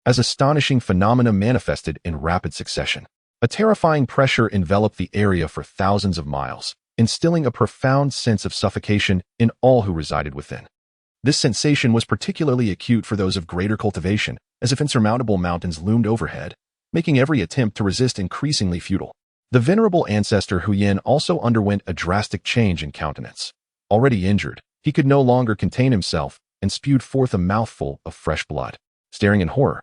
as astonishing phenomena manifested in rapid succession. A terrifying pressure enveloped the area for thousands of miles, instilling a profound sense of suffocation in all who resided within. This sensation was particularly acute for those of greater cultivation, as if insurmountable mountains loomed overhead, making every attempt to resist increasingly futile. The venerable ancestor Huyan also underwent a drastic change in countenance. Already injured, he could no longer contain himself and spewed forth a mouthful of fresh blood. Staring in horror,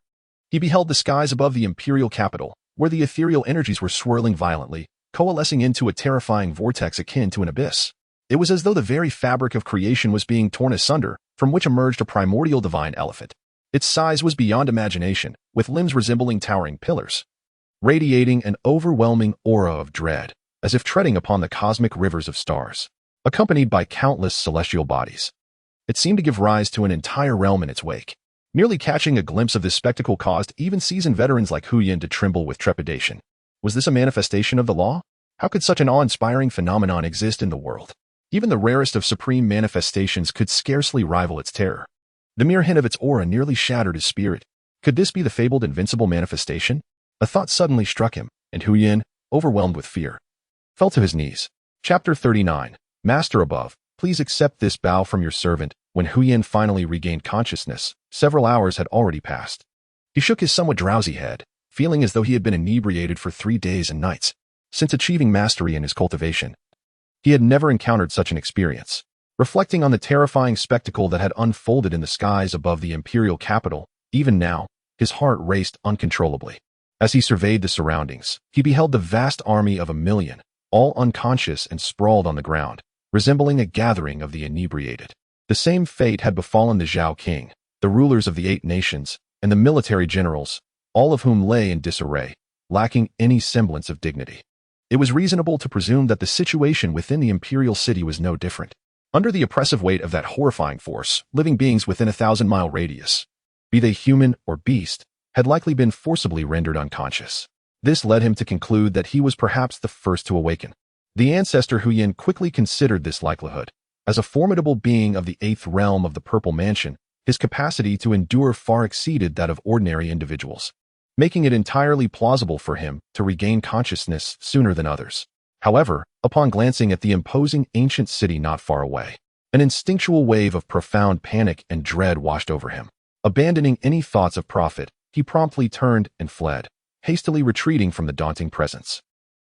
he beheld the skies above the imperial capital, where the ethereal energies were swirling violently, coalescing into a terrifying vortex akin to an abyss. It was as though the very fabric of creation was being torn asunder, from which emerged a primordial divine elephant. Its size was beyond imagination, with limbs resembling towering pillars, radiating an overwhelming aura of dread, as if treading upon the cosmic rivers of stars, accompanied by countless celestial bodies. It seemed to give rise to an entire realm in its wake. Merely catching a glimpse of this spectacle caused even seasoned veterans like Hu Yin to tremble with trepidation. Was this a manifestation of the law? How could such an awe-inspiring phenomenon exist in the world? Even the rarest of supreme manifestations could scarcely rival its terror. The mere hint of its aura nearly shattered his spirit. Could this be the fabled invincible manifestation? A thought suddenly struck him, and Hu Yin, overwhelmed with fear, fell to his knees. Chapter 39. Master above, please accept this bow from your servant. When Hu Yin finally regained consciousness, several hours had already passed. He shook his somewhat drowsy head, feeling as though he had been inebriated for 3 days and nights. Since achieving mastery in his cultivation, he had never encountered such an experience. Reflecting on the terrifying spectacle that had unfolded in the skies above the imperial capital, even now, his heart raced uncontrollably. As he surveyed the surroundings, he beheld the vast army of 1,000,000, all unconscious and sprawled on the ground, resembling a gathering of the inebriated. The same fate had befallen the Zhao King, the rulers of the 8 nations, and the military generals, all of whom lay in disarray, lacking any semblance of dignity. It was reasonable to presume that the situation within the imperial city was no different. Under the oppressive weight of that horrifying force, living beings within a 1,000-mile radius, be they human or beast, had likely been forcibly rendered unconscious. This led him to conclude that he was perhaps the first to awaken. The ancestor Hu Yin quickly considered this likelihood. As a formidable being of the 8th realm of the Purple Mansion, his capacity to endure far exceeded that of ordinary individuals, making it entirely plausible for him to regain consciousness sooner than others. However, upon glancing at the imposing ancient city not far away, an instinctual wave of profound panic and dread washed over him. Abandoning any thoughts of profit, he promptly turned and fled, hastily retreating from the daunting presence.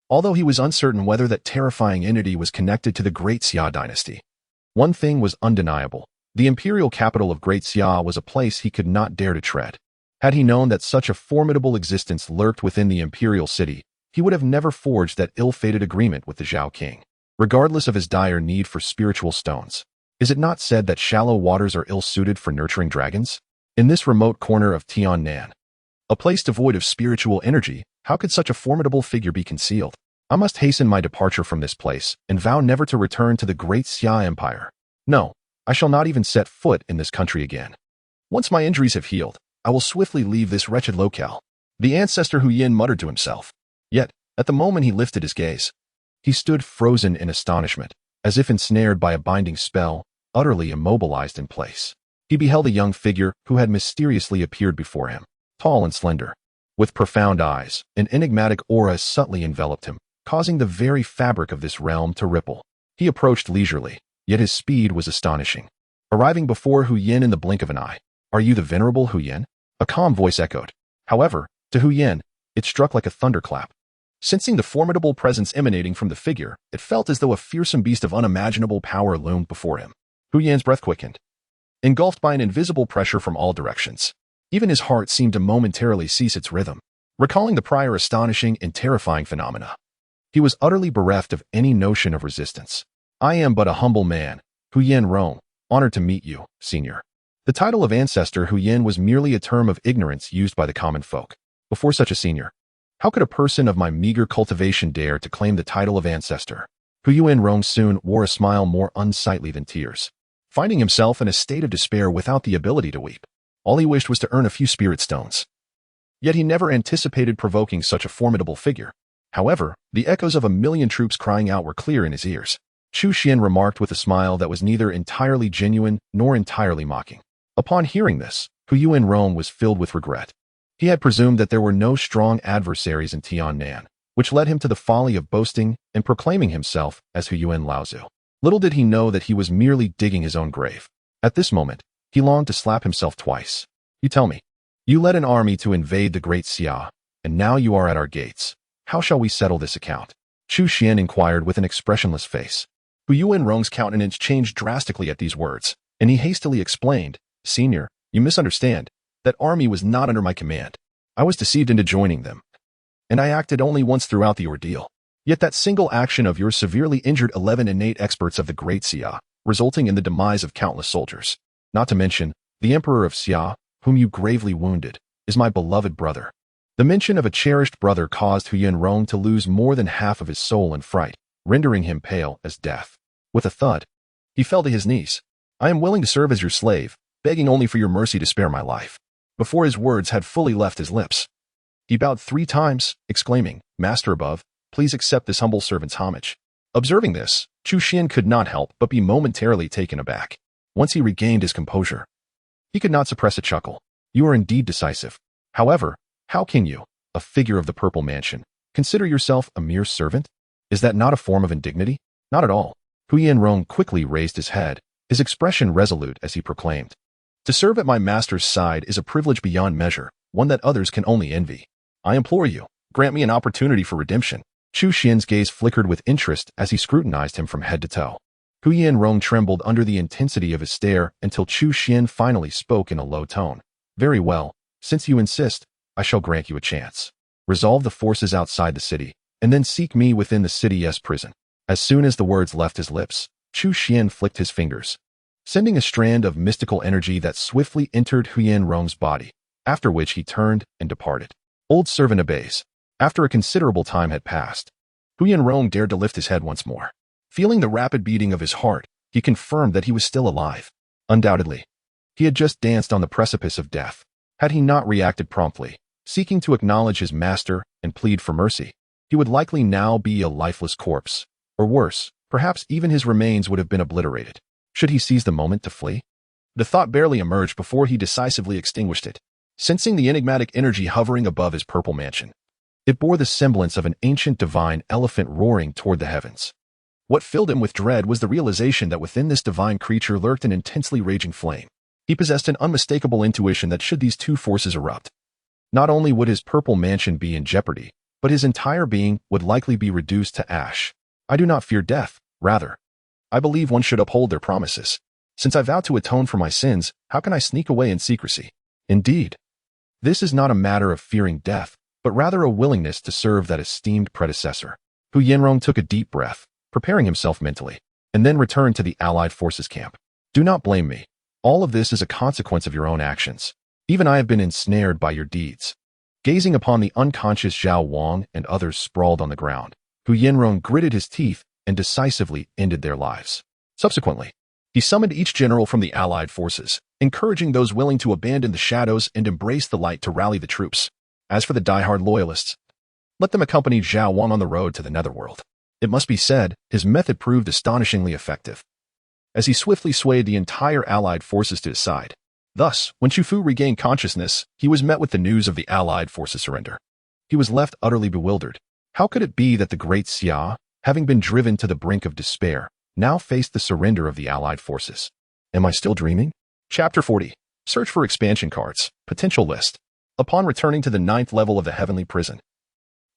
Although he was uncertain whether that terrifying entity was connected to the Great Xia Dynasty, one thing was undeniable. The imperial capital of Great Xia was a place he could not dare to tread. Had he known that such a formidable existence lurked within the imperial city, he would have never forged that ill-fated agreement with the Zhao King, regardless of his dire need for spiritual stones. Is it not said that shallow waters are ill-suited for nurturing dragons? In this remote corner of Tiannan, a place devoid of spiritual energy, how could such a formidable figure be concealed? I must hasten my departure from this place and vow never to return to the Great Xia Empire. No, I shall not even set foot in this country again. Once my injuries have healed, I will swiftly leave this wretched locale. The ancestor Hu Yin muttered to himself. Yet, at the moment he lifted his gaze, he stood frozen in astonishment, as if ensnared by a binding spell, utterly immobilized in place. He beheld a young figure who had mysteriously appeared before him, tall and slender, with profound eyes. An enigmatic aura subtly enveloped him, causing the very fabric of this realm to ripple. He approached leisurely, yet his speed was astonishing, arriving before Hu Yin in the blink of an eye. "Are you the venerable Hu Yin?" A calm voice echoed. However, to Hu Yin, it struck like a thunderclap. Sensing the formidable presence emanating from the figure, it felt as though a fearsome beast of unimaginable power loomed before him. Hu Yin's breath quickened, engulfed by an invisible pressure from all directions. Even his heart seemed to momentarily cease its rhythm, recalling the prior astonishing and terrifying phenomena. He was utterly bereft of any notion of resistance. "I am but a humble man, Hu Yin Rong, honored to meet you, senior." The title of ancestor Hu Yin was merely a term of ignorance used by the common folk. Before such a senior, how could a person of my meager cultivation dare to claim the title of ancestor? Hu Yin Rong soon wore a smile more unsightly than tears. Finding himself in a state of despair without the ability to weep, all he wished was to earn a few spirit stones. Yet he never anticipated provoking such a formidable figure. However, the echoes of 1,000,000 troops crying out were clear in his ears. Chu Xuan remarked with a smile that was neither entirely genuine nor entirely mocking. Upon hearing this, Hu Yin Rong was filled with regret. He had presumed that there were no strong adversaries in Tiannan, which led him to the folly of boasting and proclaiming himself as Hu Yin Laozu. Little did he know that he was merely digging his own grave. At this moment, he longed to slap himself twice. "You tell me, you led an army to invade the Great Xia, and now you are at our gates. How shall we settle this account?" Chu Xuan inquired with an expressionless face. Hu Yin Rong's countenance changed drastically at these words, and he hastily explained, "Senior, you misunderstand. That army was not under my command. I was deceived into joining them, and I acted only once throughout the ordeal." Yet that single action of yours severely injured 11 innate experts of the Great Xia, resulting in the demise of countless soldiers. Not to mention, the Emperor of Xia, whom you gravely wounded, is my beloved brother. The mention of a cherished brother caused Huyen to lose more than half of his soul in fright, rendering him pale as death. With a thud, he fell to his knees. I am willing to serve as your slave, begging only for your mercy to spare my life. Before his words had fully left his lips, he bowed 3 times, exclaiming, Master above, please accept this humble servant's homage. Observing this, Chu Xuan could not help but be momentarily taken aback. Once he regained his composure, he could not suppress a chuckle. You are indeed decisive. However, how can you, a figure of the Purple Mansion, consider yourself a mere servant? Is that not a form of indignity? Not at all. Huyen quickly raised his head, his expression resolute as he proclaimed, to serve at my master's side is a privilege beyond measure, one that others can only envy. I implore you, grant me an opportunity for redemption. Chu Xuan's gaze flickered with interest as he scrutinized him from head to toe. Huyen trembled under the intensity of his stare until Chu Xuan finally spoke in a low tone. Very well, since you insist, I shall grant you a chance. Resolve the forces outside the city, and then seek me within the city's prison. As soon as the words left his lips, Chu Xuan flicked his fingers, sending a strand of mystical energy that swiftly entered Huyen's body, after which he turned and departed. Old servant obeys. After a considerable time had passed, Huyen dared to lift his head once more. Feeling the rapid beating of his heart, he confirmed that he was still alive. Undoubtedly, he had just danced on the precipice of death. Had he not reacted promptly, seeking to acknowledge his master and plead for mercy, he would likely now be a lifeless corpse. Or worse, perhaps even his remains would have been obliterated. Should he seize the moment to flee? The thought barely emerged before he decisively extinguished it. Sensing the enigmatic energy hovering above his purple mansion, it bore the semblance of an ancient divine elephant roaring toward the heavens. What filled him with dread was the realization that within this divine creature lurked an intensely raging flame. He possessed an unmistakable intuition that should these two forces erupt, not only would his purple mansion be in jeopardy, but his entire being would likely be reduced to ash. I do not fear death, rather, I believe one should uphold their promises. Since I vow to atone for my sins, how can I sneak away in secrecy? Indeed, this is not a matter of fearing death, but rather a willingness to serve that esteemed predecessor. Huyen took a deep breath, preparing himself mentally, and then returned to the Allied forces camp. Do not blame me. All of this is a consequence of your own actions. Even I have been ensnared by your deeds. Gazing upon the unconscious Zhao Wang and others sprawled on the ground, Huyen gritted his teeth and decisively ended their lives. Subsequently, he summoned each general from the Allied forces, encouraging those willing to abandon the shadows and embrace the light to rally the troops. As for the die-hard loyalists, let them accompany Zhao Wang on the road to the netherworld. It must be said, his method proved astonishingly effective, as he swiftly swayed the entire Allied forces to his side. Thus, when Chu Fu regained consciousness, he was met with the news of the Allied forces' surrender. He was left utterly bewildered. How could it be that the Great Xia, having been driven to the brink of despair, now faced the surrender of the Allied forces? Am I still dreaming? Chapter 40. Search for expansion cards. Potential list. Upon returning to the 9th level of the heavenly prison,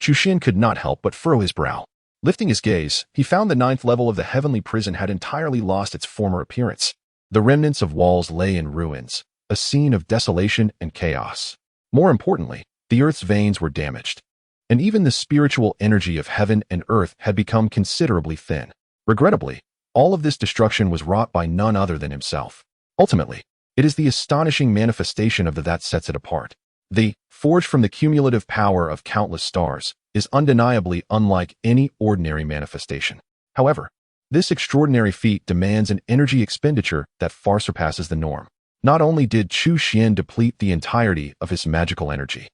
Chu Xuan could not help but furrow his brow. Lifting his gaze, he found the 9th level of the heavenly prison had entirely lost its former appearance. The remnants of walls lay in ruins, a scene of desolation and chaos. More importantly, the earth's veins were damaged, and even the spiritual energy of heaven and earth had become considerably thin. Regrettably, all of this destruction was wrought by none other than himself. Ultimately, it is the astonishing manifestation of that sets it apart. The, forged from the cumulative power of countless stars, is undeniably unlike any ordinary manifestation. However, this extraordinary feat demands an energy expenditure that far surpasses the norm. Not only did Chu Xuan deplete the entirety of his magical energy,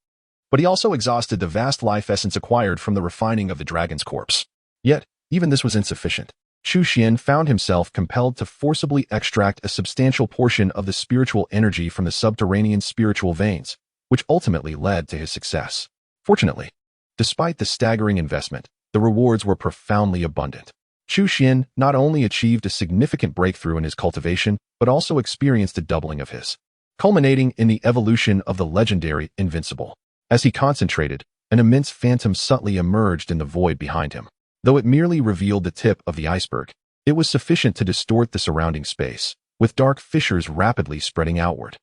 but he also exhausted the vast life essence acquired from the refining of the dragon's corpse. Yet, even this was insufficient. Chu Xuan found himself compelled to forcibly extract a substantial portion of the spiritual energy from the subterranean spiritual veins, which ultimately led to his success. Fortunately, despite the staggering investment, the rewards were profoundly abundant. Chu Xuan not only achieved a significant breakthrough in his cultivation, but also experienced a doubling of his, culminating in the evolution of the legendary Invincible. As he concentrated, an immense phantom subtly emerged in the void behind him. Though it merely revealed the tip of the iceberg, it was sufficient to distort the surrounding space, with dark fissures rapidly spreading outward.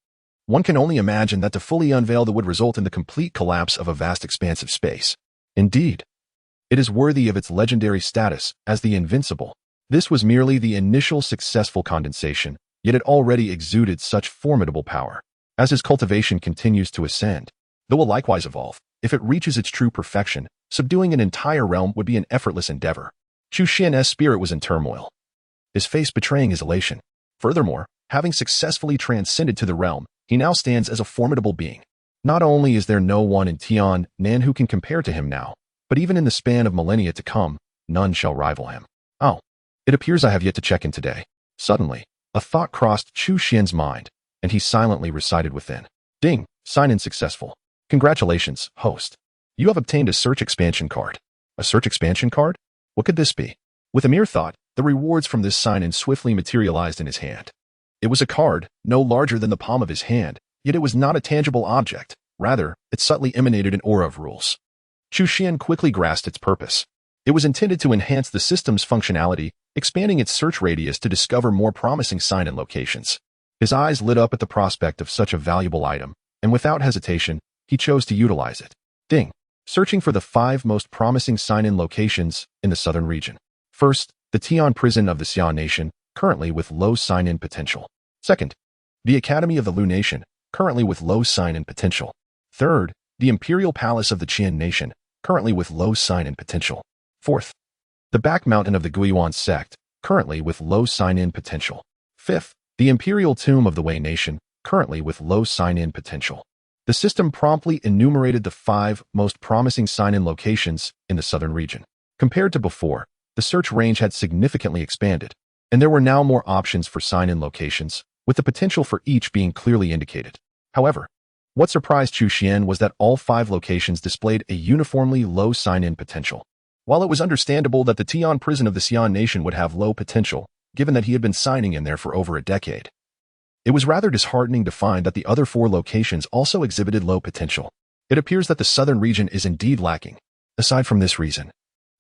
One can only imagine that to fully unveil that would result in the complete collapse of a vast expanse of space. Indeed, It is worthy of its legendary status as the Invincible. This was merely the initial successful condensation, yet it already exuded such formidable power. As his cultivation continues to ascend, though will likewise evolve, if it reaches its true perfection, subduing an entire realm would be an effortless endeavor. Chu Xuan's spirit was in turmoil, his face betraying his elation. Furthermore, having successfully transcended to the realm, he now stands as a formidable being. Not only is there no one in Tian who can compare to him now, but even in the span of millennia to come, none shall rival him. Oh, it appears I have yet to check in today. Suddenly, a thought crossed Chu Xuan's mind, and he silently recited within. Ding, sign-in successful. Congratulations, host. You have obtained a search expansion card. A search expansion card? What could this be? With a mere thought, the rewards from this sign-in swiftly materialized in his hand. It was a card, no larger than the palm of his hand, yet it was not a tangible object. Rather, it subtly emanated an aura of rules. Chu Xuan quickly grasped its purpose. It was intended to enhance the system's functionality, expanding its search radius to discover more promising sign-in locations. His eyes lit up at the prospect of such a valuable item, and without hesitation, he chose to utilize it. Ding. Searching for the 5 most promising sign-in locations in the southern region. First, the Tian prison of the Xia Nation, currently with low sign-in potential. Second, the Academy of the Lu Nation, currently with low sign-in potential. Third, the Imperial Palace of the Qian Nation, currently with low sign-in potential. Fourth, the Back Mountain of the Guiyuan sect, currently with low sign-in potential. Fifth, the Imperial Tomb of the Wei Nation, currently with low sign-in potential. The system promptly enumerated the 5 most promising sign-in locations in the southern region. Compared to before, the search range had significantly expanded, and there were now more options for sign-in locations, with the potential for each being clearly indicated. However, what surprised Chu Xuan was that all 5 locations displayed a uniformly low sign-in potential. While it was understandable that the Tian prison of the Xian Nation would have low potential, given that he had been signing in there for over a decade, it was rather disheartening to find that the other 4 locations also exhibited low potential. It appears that the southern region is indeed lacking. Aside from this reason,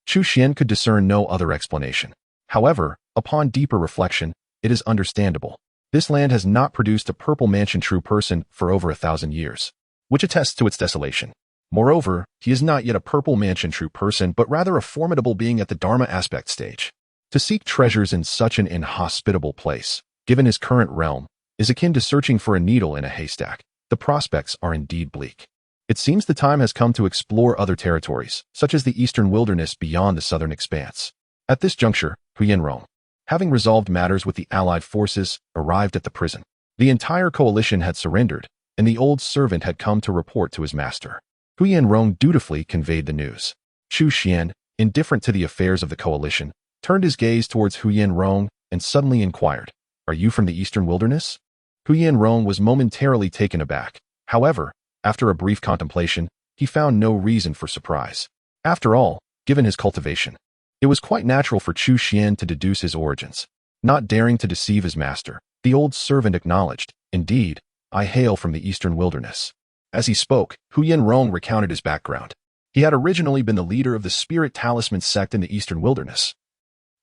Chu Xuan could discern no other explanation. However, upon deeper reflection, it is understandable. This land has not produced a purple mansion true person for over 1,000 years, which attests to its desolation. Moreover, he is not yet a purple mansion true person, but rather a formidable being at the Dharma aspect stage. To seek treasures in such an inhospitable place, given his current realm, is akin to searching for a needle in a haystack. The prospects are indeed bleak. It seems the time has come to explore other territories, such as the eastern wilderness beyond the southern expanse. At this juncture, Huyen, having resolved matters with the allied forces, arrived at the prison. The entire coalition had surrendered, and the old servant had come to report to his master. Huyen dutifully conveyed the news. Chu Xuan, indifferent to the affairs of the coalition, turned his gaze towards Huyen and suddenly inquired, "Are you from the eastern wilderness?" Huyen was momentarily taken aback. However, after a brief contemplation, he found no reason for surprise. After all, given his cultivation, it was quite natural for Chu Xuan to deduce his origins. Not daring to deceive his master, the old servant acknowledged, "Indeed, I hail from the eastern wilderness." As he spoke, Huyen recounted his background. He had originally been the leader of the Spirit Talisman sect in the eastern wilderness,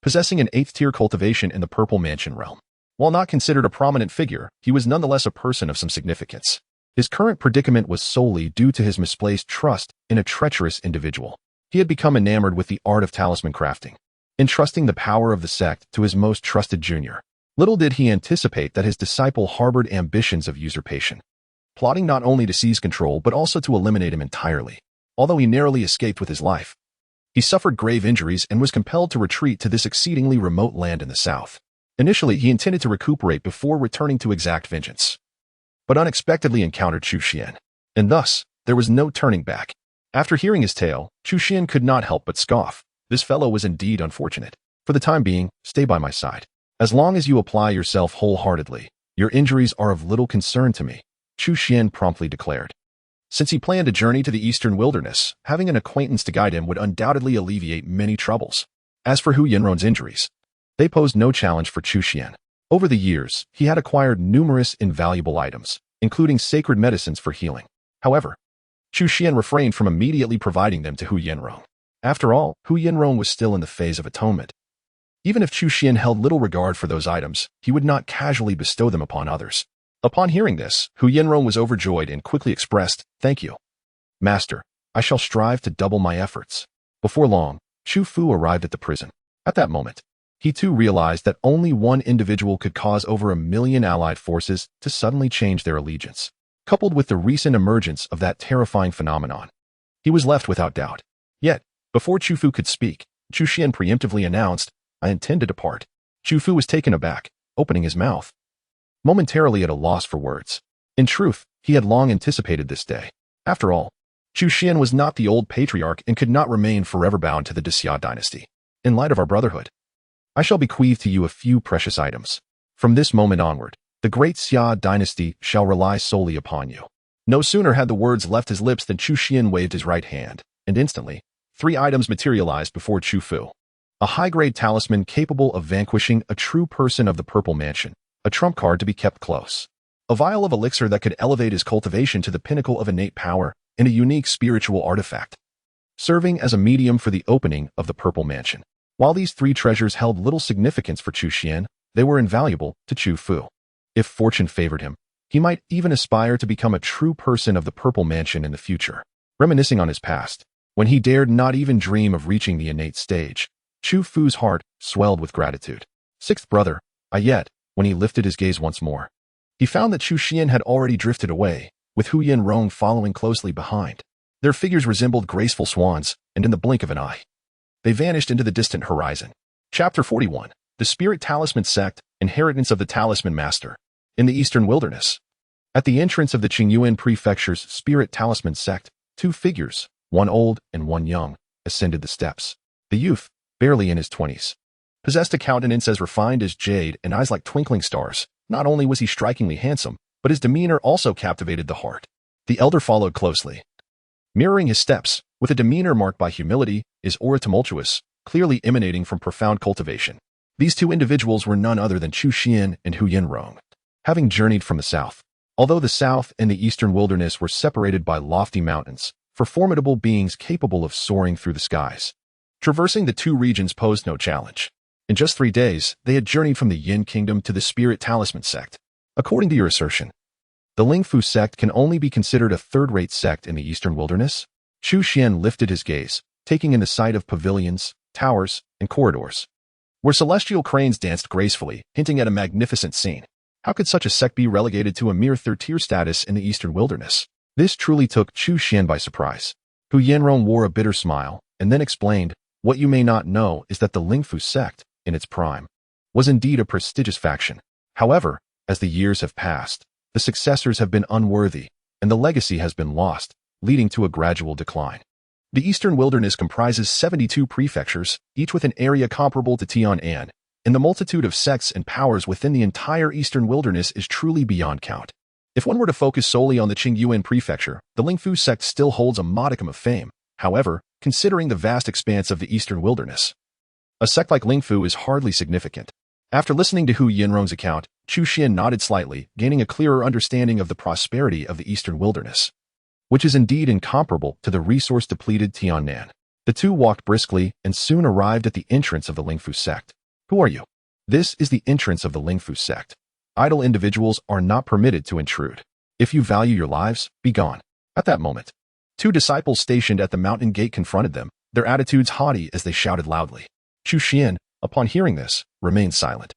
possessing an 8th-tier cultivation in the Purple Mansion realm. While not considered a prominent figure, he was nonetheless a person of some significance. His current predicament was solely due to his misplaced trust in a treacherous individual. He had become enamored with the art of talisman crafting, entrusting the power of the sect to his most trusted junior. Little did he anticipate that his disciple harbored ambitions of usurpation, plotting not only to seize control but also to eliminate him entirely. Although he narrowly escaped with his life, he suffered grave injuries and was compelled to retreat to this exceedingly remote land in the south. Initially, he intended to recuperate before returning to exact vengeance, but unexpectedly encountered Chu Xuan, and thus, there was no turning back. After hearing his tale, Chu Xuan could not help but scoff. This fellow was indeed unfortunate. For the time being, stay by my side. As long as you apply yourself wholeheartedly, your injuries are of little concern to me, Chu Xuan promptly declared. Since he planned a journey to the eastern wilderness, having an acquaintance to guide him would undoubtedly alleviate many troubles. As for Huyen's injuries, they posed no challenge for Chu Xuan. Over the years, he had acquired numerous invaluable items, including sacred medicines for healing. However, Chu Xuan refrained from immediately providing them to Huyen. After all, Huyen was still in the phase of atonement. Even if Chu Xuan held little regard for those items, he would not casually bestow them upon others. Upon hearing this, Huyen was overjoyed and quickly expressed, "Thank you, Master. I shall strive to double my efforts." Before long, Chu Fu arrived at the prison. At that moment, he too realized that only one individual could cause over 1 million allied forces to suddenly change their allegiance. Coupled with the recent emergence of that terrifying phenomenon, he was left without doubt. Yet, before Chu Fu could speak, Chu Xuan preemptively announced, "I intend to depart." Chu Fu was taken aback, opening his mouth, momentarily at a loss for words. In truth, he had long anticipated this day. After all, Chu Xuan was not the old patriarch and could not remain forever bound to the Xia Dynasty. In light of our brotherhood, I shall bequeath to you a few precious items. From this moment onward, the Great Xia Dynasty shall rely solely upon you. No sooner had the words left his lips than Chu Xuan waved his right hand, and instantly, 3 items materialized before Chu Fu. A high-grade talisman capable of vanquishing a true person of the Purple Mansion, a trump card to be kept close, a vial of elixir that could elevate his cultivation to the pinnacle of innate power, and a unique spiritual artifact, serving as a medium for the opening of the Purple Mansion. While these 3 treasures held little significance for Chu Xuan, they were invaluable to Chu Fu. If fortune favored him, he might even aspire to become a true person of the Purple Mansion in the future. Reminiscing on his past, when he dared not even dream of reaching the innate stage, Chu Fu's heart swelled with gratitude. 6th brother, yet, when he lifted his gaze once more, he found that Chu Xuan had already drifted away, with Hu Yinrong following closely behind. Their figures resembled graceful swans, and in the blink of an eye, they vanished into the distant horizon. Chapter 41. The Spirit Talisman Sect, Inheritance of the Talisman Master. In the Eastern Wilderness, at the entrance of the Qingyuan Prefecture's Spirit Talisman Sect, 2 figures, one old and one young, ascended the steps. The youth, barely in his 20s, possessed a countenance as refined as jade and eyes like twinkling stars. Not only was he strikingly handsome, but his demeanor also captivated the heart. The elder followed closely, mirroring his steps, with a demeanor marked by humility, his aura tumultuous, clearly emanating from profound cultivation. These 2 individuals were none other than Chu Xuan and Hu Yinrong. Having journeyed from the south, although the south and the eastern wilderness were separated by lofty mountains, for formidable beings capable of soaring through the skies, traversing the 2 regions posed no challenge. In just 3 days, they had journeyed from the Yin Kingdom to the Spirit Talisman Sect. According to your assertion, the Lingfu sect can only be considered a third-rate sect in the eastern wilderness? Chu Xuan lifted his gaze, taking in the sight of pavilions, towers, and corridors, where celestial cranes danced gracefully, hinting at a magnificent scene. How could such a sect be relegated to a mere third-tier status in the eastern wilderness? This truly took Chu Xuan by surprise. Hu Yanrong wore a bitter smile, and then explained, "What you may not know is that the Lingfu sect, in its prime, was indeed a prestigious faction. However, as the years have passed, the successors have been unworthy, and the legacy has been lost, leading to a gradual decline. The Eastern Wilderness comprises 72 prefectures, each with an area comparable to Tian'an, and the multitude of sects and powers within the entire Eastern Wilderness is truly beyond count. If one were to focus solely on the Qingyuan Prefecture, the Lingfu sect still holds a modicum of fame. However, considering the vast expanse of the Eastern Wilderness, a sect like Lingfu is hardly significant." After listening to Hu Yinrong's account, Chu Xuan nodded slightly, gaining a clearer understanding of the prosperity of the Eastern Wilderness, which is indeed incomparable to the resource-depleted Tian'an. The 2 walked briskly and soon arrived at the entrance of the Lingfu sect. "Who are you?" "This is the entrance of the Lingfu sect. Idle individuals are not permitted to intrude. If you value your lives, be gone." At that moment, 2 disciples stationed at the mountain gate confronted them, their attitudes haughty as they shouted loudly. Chu Xuan, upon hearing this, remained silent,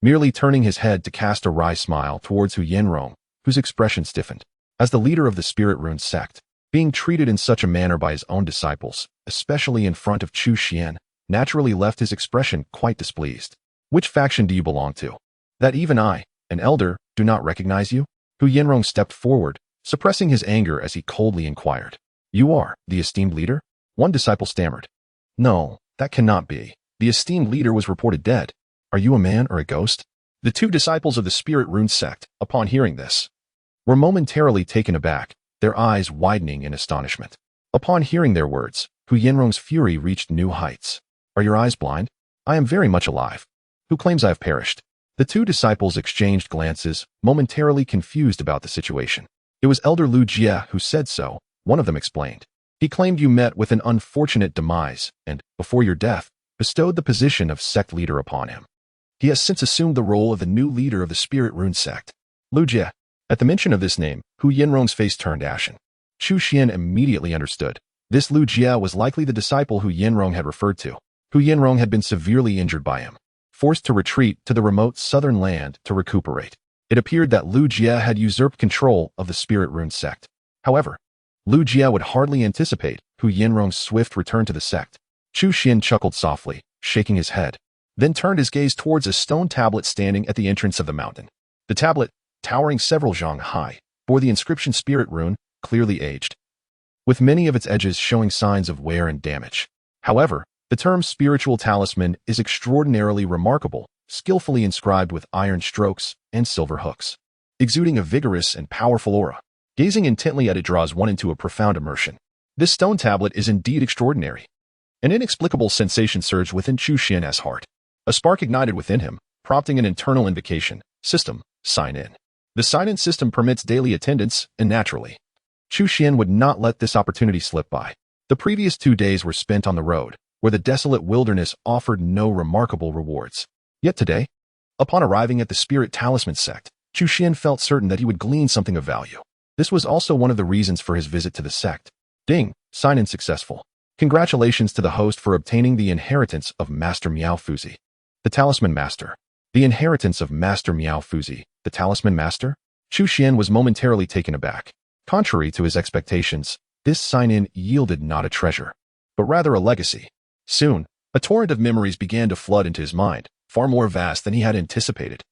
merely turning his head to cast a wry smile towards Hu Yanrong, whose expression stiffened. As the leader of the Spirit Rune sect, being treated in such a manner by his own disciples, especially in front of Chu Xuan, naturally left his expression quite displeased. "Which faction do you belong to? That even I, an elder, do not recognize you?" Hu Yanrong stepped forward, suppressing his anger as he coldly inquired. "You are the esteemed leader?" One disciple stammered. "No, that cannot be. The esteemed leader was reported dead. Are you a man or a ghost?" The 2 disciples of the Spirit Rune sect, upon hearing this, were momentarily taken aback, their eyes widening in astonishment. Upon hearing their words, Hu Yanrong's fury reached new heights. "Are your eyes blind? I am very much alive. Who claims I have perished?" The 2 disciples exchanged glances, momentarily confused about the situation. "It was Elder Lu Jie who said so," one of them explained. "He claimed you met with an unfortunate demise, and, before your death, bestowed the position of sect leader upon him. He has since assumed the role of the new leader of the Spirit Rune sect." Lu Jie. At the mention of this name, Hu Yanrong's face turned ashen. Chu Xuan immediately understood. This Lu Jie was likely the disciple Hu Yinrong had referred to. Hu Yinrong had been severely injured by him, forced to retreat to the remote southern land to recuperate. It appeared that Lu Jie had usurped control of the Spirit Rune sect. However, Lu Jie would hardly anticipate Hu Yinrong's swift return to the sect. Chu Xuan chuckled softly, shaking his head, then turned his gaze towards a stone tablet standing at the entrance of the mountain. The tablet, towering several zhang high, bore the inscription Spirit Rune, clearly aged, with many of its edges showing signs of wear and damage. However, the term spiritual talisman is extraordinarily remarkable, skillfully inscribed with iron strokes and silver hooks, exuding a vigorous and powerful aura. Gazing intently at it draws one into a profound immersion. This stone tablet is indeed extraordinary. An inexplicable sensation surged within Chu Xuan's heart. A spark ignited within him, prompting an internal invocation. System, sign in. The sign-in system permits daily attendance, and naturally, Chu Xuan would not let this opportunity slip by. The previous 2 days were spent on the road, where the desolate wilderness offered no remarkable rewards. Yet today, upon arriving at the Spirit Talisman sect, Chu Xuan felt certain that he would glean something of value. This was also one of the reasons for his visit to the sect. Ding, sign-in successful. Congratulations to the host for obtaining the inheritance of Master Miao Fuzi, the Talisman Master. The inheritance of Master Miao Fuzi, the Talisman Master? Chu Xuan was momentarily taken aback. Contrary to his expectations, this sign-in yielded not a treasure, but rather a legacy. Soon, a torrent of memories began to flood into his mind, far more vast than he had anticipated.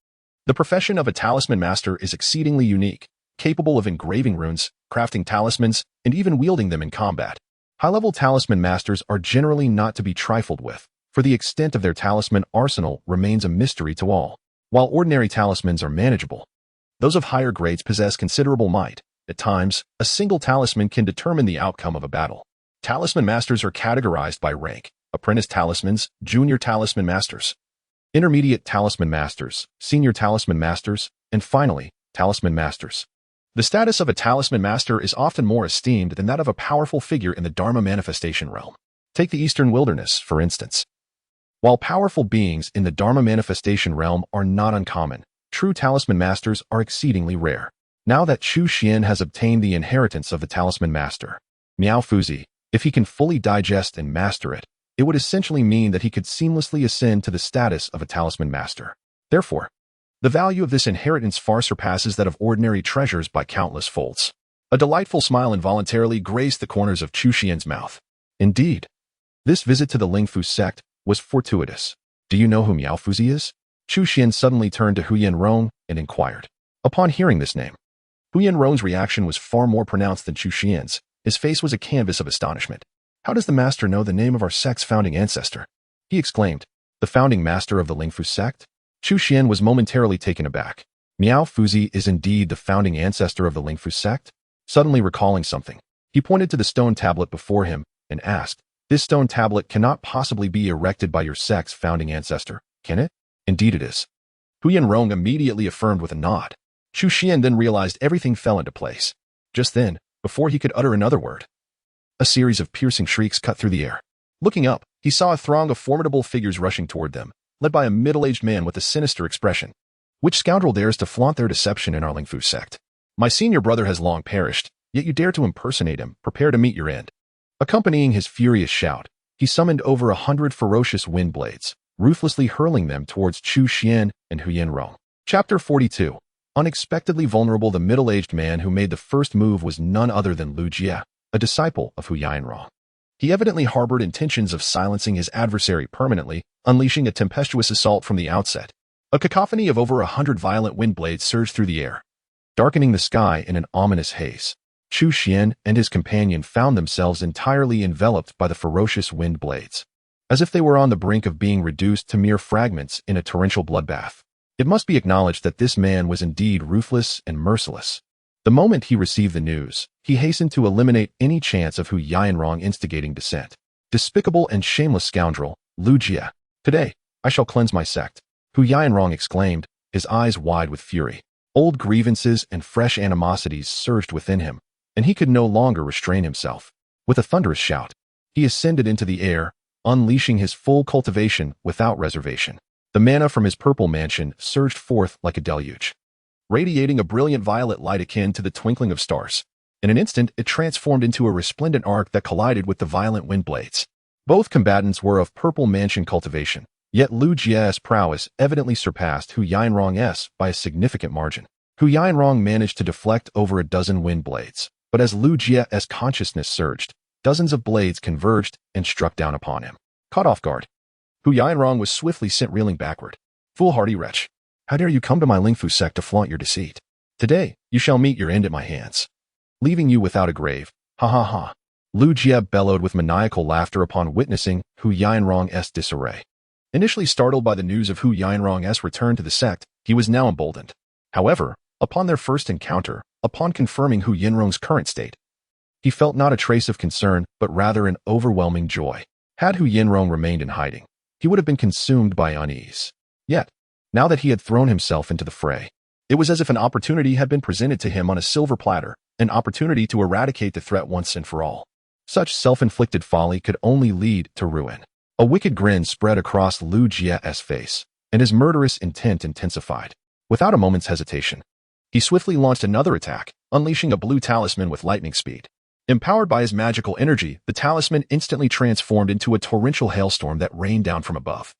The profession of a talisman master is exceedingly unique, capable of engraving runes, crafting talismans, and even wielding them in combat. High-level talisman masters are generally not to be trifled with, for the extent of their talisman arsenal remains a mystery to all. While ordinary talismans are manageable, those of higher grades possess considerable might. At times, a single talisman can determine the outcome of a battle. Talisman masters are categorized by rank: apprentice talismans, junior talisman masters, intermediate talisman masters, senior talisman masters, and finally, talisman masters. The status of a talisman master is often more esteemed than that of a powerful figure in the Dharma manifestation realm. Take the Eastern Wilderness, for instance. While powerful beings in the Dharma manifestation realm are not uncommon, true talisman masters are exceedingly rare. Now that Chu Xuan has obtained the inheritance of the talisman master, Miao Fuzi, if he can fully digest and master it, it would essentially mean that he could seamlessly ascend to the status of a talisman master. Therefore, the value of this inheritance far surpasses that of ordinary treasures by countless folds. A delightful smile involuntarily graced the corners of Chu Xuan's mouth. Indeed, this visit to the Lingfu sect was fortuitous. Do you know who Miao Fuzi is? Chu Xuan suddenly turned to Hu Yinrong and inquired. Upon hearing this name, Hu Yinrong's reaction was far more pronounced than Chu Xuan's. His face was a canvas of astonishment. How does the master know the name of our sect's founding ancestor? He exclaimed. The founding master of the Lingfu sect? Chu Xuan was momentarily taken aback. Miao Fuzi is indeed the founding ancestor of the Lingfu sect? Suddenly recalling something, he pointed to the stone tablet before him and asked, "This stone tablet cannot possibly be erected by your sect's founding ancestor, can it?" "Indeed it is." Hu Yinrong immediately affirmed with a nod. Chu Xuan then realized everything fell into place. Just then, before he could utter another word, a series of piercing shrieks cut through the air. Looking up, he saw a throng of formidable figures rushing toward them, led by a middle-aged man with a sinister expression. "Which scoundrel dares to flaunt their deception in our Lingfu sect? My senior brother has long perished, yet you dare to impersonate him. Prepare to meet your end." Accompanying his furious shout, he summoned over 100 ferocious wind blades, ruthlessly hurling them towards Chu Xuan and Hu Yinrong. Chapter 42. Unexpectedly vulnerable. The middle-aged man who made the first move was none other than Lu Jie, a disciple of Hu Yinrong. He evidently harbored intentions of silencing his adversary permanently, unleashing a tempestuous assault from the outset. A cacophony of over 100 violent wind blades surged through the air, darkening the sky in an ominous haze. Chu Xuan and his companion found themselves entirely enveloped by the ferocious wind blades, as if they were on the brink of being reduced to mere fragments in a torrential bloodbath. It must be acknowledged that this man was indeed ruthless and merciless. The moment he received the news, he hastened to eliminate any chance of Hu Yinrong instigating dissent. "Despicable and shameless scoundrel, Lu Jie. Today, I shall cleanse my sect," Hu Yinrong exclaimed, his eyes wide with fury. Old grievances and fresh animosities surged within him, and he could no longer restrain himself. With a thunderous shout, he ascended into the air, unleashing his full cultivation without reservation. The mana from his purple mansion surged forth like a deluge, radiating a brilliant violet light akin to the twinkling of stars. In an instant, it transformed into a resplendent arc that collided with the violent wind blades. Both combatants were of purple mansion cultivation, yet Lu Jia's prowess evidently surpassed Hu Yanrong's by a significant margin. Hu Yanrong managed to deflect over a dozen wind blades, but as Lu Jia's consciousness surged, dozens of blades converged and struck down upon him. Caught off guard, Hu Yanrong was swiftly sent reeling backward. Foolhardy wretch! How dare you come to my Lingfu sect to flaunt your deceit? Today, you shall meet your end at my hands, leaving you without a grave. Ha ha ha. Lu Jie bellowed with maniacal laughter upon witnessing Hu Yanrong's disarray. Initially startled by the news of Hu Yanrong's return to the sect, he was now emboldened. However, upon their first encounter, upon confirming Hu Yanrong's current state, he felt not a trace of concern, but rather an overwhelming joy. Had Hu Yanrong remained in hiding, he would have been consumed by unease. Yet, now that he had thrown himself into the fray, it was as if an opportunity had been presented to him on a silver platter, an opportunity to eradicate the threat once and for all. Such self-inflicted folly could only lead to ruin. A wicked grin spread across Lu Jie's face, and his murderous intent intensified. Without a moment's hesitation, he swiftly launched another attack, unleashing a blue talisman with lightning speed. Empowered by his magical energy, the talisman instantly transformed into a torrential hailstorm that rained down from above,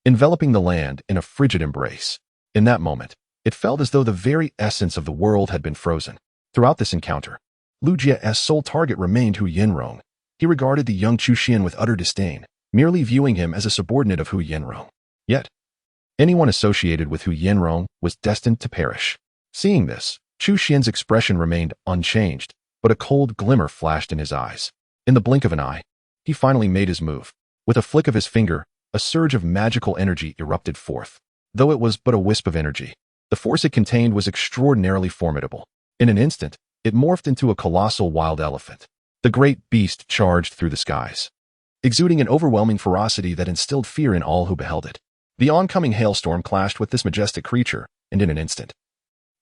enveloping the land in a frigid embrace. In that moment, it felt as though the very essence of the world had been frozen. Throughout this encounter, Lu Jie's sole target remained Hu Yanrong. He regarded the young Chu Xuan with utter disdain, merely viewing him as a subordinate of Hu Yanrong. Yet, anyone associated with Hu Yanrong was destined to perish. Seeing this, Chu Xuan's expression remained unchanged, but a cold glimmer flashed in his eyes. In the blink of an eye, he finally made his move. With a flick of his finger, a surge of magical energy erupted forth. Though it was but a wisp of energy, the force it contained was extraordinarily formidable. In an instant, it morphed into a colossal wild elephant. The great beast charged through the skies, exuding an overwhelming ferocity that instilled fear in all who beheld it. The oncoming hailstorm clashed with this majestic creature, and in an instant,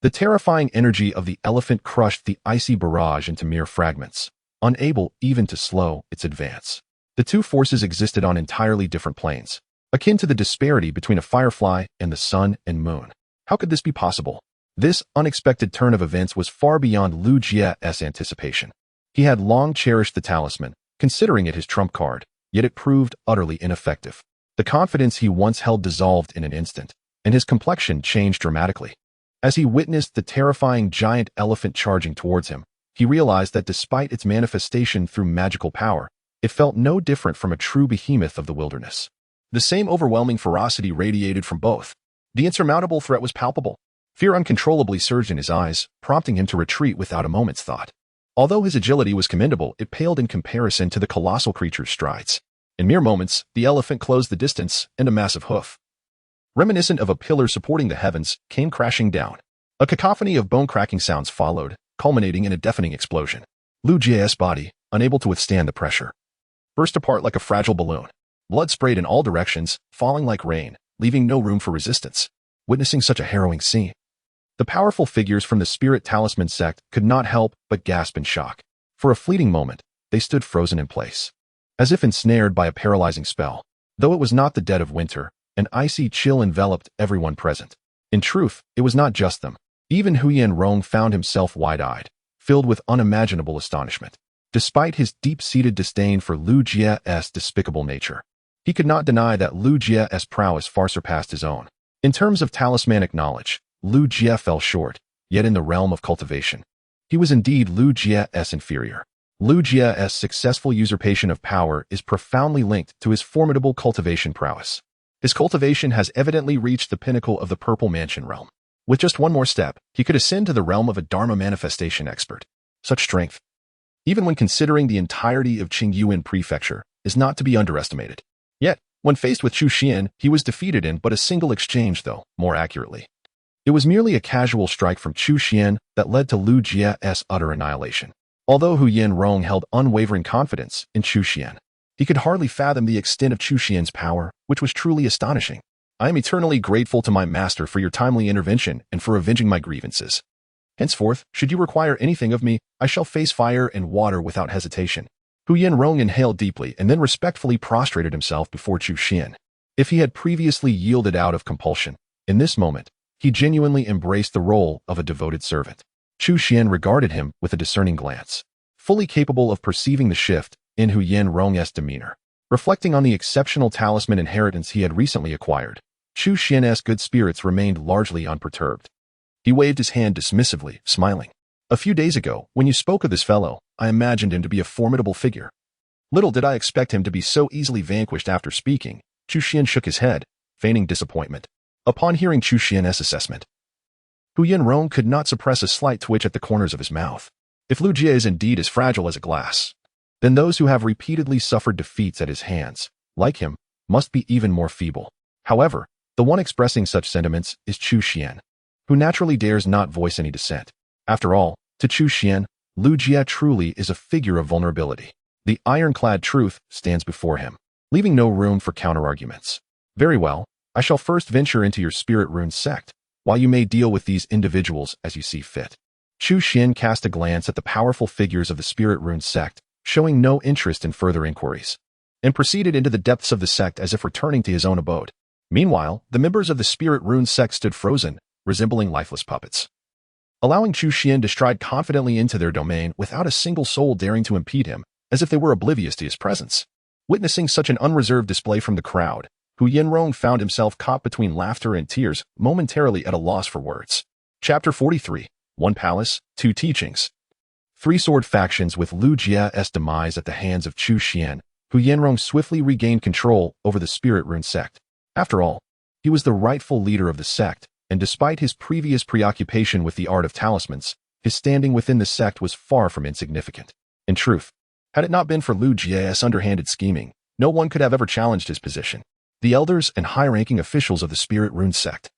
the terrifying energy of the elephant crushed the icy barrage into mere fragments, unable even to slow its advance. The two forces existed on entirely different planes, akin to the disparity between a firefly and the sun and moon. How could this be possible? This unexpected turn of events was far beyond Lu Jie's anticipation. He had long cherished the talisman, considering it his trump card, yet it proved utterly ineffective. The confidence he once held dissolved in an instant, and his complexion changed dramatically. As he witnessed the terrifying giant elephant charging towards him, he realized that despite its manifestation through magical power, it felt no different from a true behemoth of the wilderness. The same overwhelming ferocity radiated from both. The insurmountable threat was palpable. Fear uncontrollably surged in his eyes, prompting him to retreat without a moment's thought. Although his agility was commendable, it paled in comparison to the colossal creature's strides. In mere moments, the elephant closed the distance, and a massive hoof, reminiscent of a pillar supporting the heavens, came crashing down. A cacophony of bone-cracking sounds followed, culminating in a deafening explosion. Lu Jie's body, unable to withstand the pressure, burst apart like a fragile balloon. Blood sprayed in all directions, falling like rain, leaving no room for resistance. Witnessing such a harrowing scene, the powerful figures from the Spirit Talisman sect could not help but gasp in shock. For a fleeting moment, they stood frozen in place, as if ensnared by a paralyzing spell. Though it was not the dead of winter, an icy chill enveloped everyone present. In truth, it was not just them. Even Hu Yanrong found himself wide-eyed, filled with unimaginable astonishment. Despite his deep-seated disdain for Lu Jie's despicable nature, he could not deny that Lu Jie's prowess far surpassed his own. In terms of talismanic knowledge, Lu Jie fell short, yet in the realm of cultivation, he was indeed Lu Jie's inferior. Lu Jie's successful usurpation of power is profoundly linked to his formidable cultivation prowess. His cultivation has evidently reached the pinnacle of the Purple Mansion realm. With just one more step, he could ascend to the realm of a Dharma manifestation expert. Such strength, even when considering the entirety of Qingyuan Prefecture, is not to be underestimated. Yet, when faced with Chu Xuan, he was defeated in but a single exchange, though, more accurately. It was merely a casual strike from Chu Xuan that led to Lu Jie's utter annihilation. Although Hu Yanrong held unwavering confidence in Chu Xuan, he could hardly fathom the extent of Chu Xuan's power, which was truly astonishing. I am eternally grateful to my master for your timely intervention and for avenging my grievances. Henceforth, should you require anything of me, I shall face fire and water without hesitation. Hu Yanrong inhaled deeply and then respectfully prostrated himself before Chu Xuan. If he had previously yielded out of compulsion, in this moment, he genuinely embraced the role of a devoted servant. Chu Xuan regarded him with a discerning glance, fully capable of perceiving the shift in Hu Yanrong's demeanor. Reflecting on the exceptional talisman inheritance he had recently acquired, Chu Xuan's good spirits remained largely unperturbed. He waved his hand dismissively, smiling. A few days ago, when you spoke of this fellow, I imagined him to be a formidable figure. Little did I expect him to be so easily vanquished after speaking. Chu Xuan shook his head, feigning disappointment. Upon hearing Chu Xuan's assessment, Hu Yanrong could not suppress a slight twitch at the corners of his mouth. If Lu Jie is indeed as fragile as a glass, then those who have repeatedly suffered defeats at his hands, like him, must be even more feeble. However, the one expressing such sentiments is Chu Xuan, who naturally dares not voice any dissent. After all, to Chu Xuan, Lu Jie truly is a figure of vulnerability. The ironclad truth stands before him, leaving no room for counterarguments. Very well, I shall first venture into your spirit rune sect, while you may deal with these individuals as you see fit. Chu Xuan cast a glance at the powerful figures of the spirit rune sect, showing no interest in further inquiries, and proceeded into the depths of the sect as if returning to his own abode. Meanwhile, the members of the spirit rune sect stood frozen, resembling lifeless puppets, allowing Chu Xuan to stride confidently into their domain without a single soul daring to impede him, as if they were oblivious to his presence. Witnessing such an unreserved display from the crowd, Hu Yanrong found himself caught between laughter and tears, momentarily at a loss for words. Chapter 43. One Palace, Two Teachings. Three sword factions with Lu Jie's demise at the hands of Chu Xuan, Hu Yanrong swiftly regained control over the spirit rune sect. After all, he was the rightful leader of the sect, and despite his previous preoccupation with the art of talismans, his standing within the sect was far from insignificant. In truth, had it not been for Lu Jie's underhanded scheming, no one could have ever challenged his position. The elders and high-ranking officials of the spirit rune sect,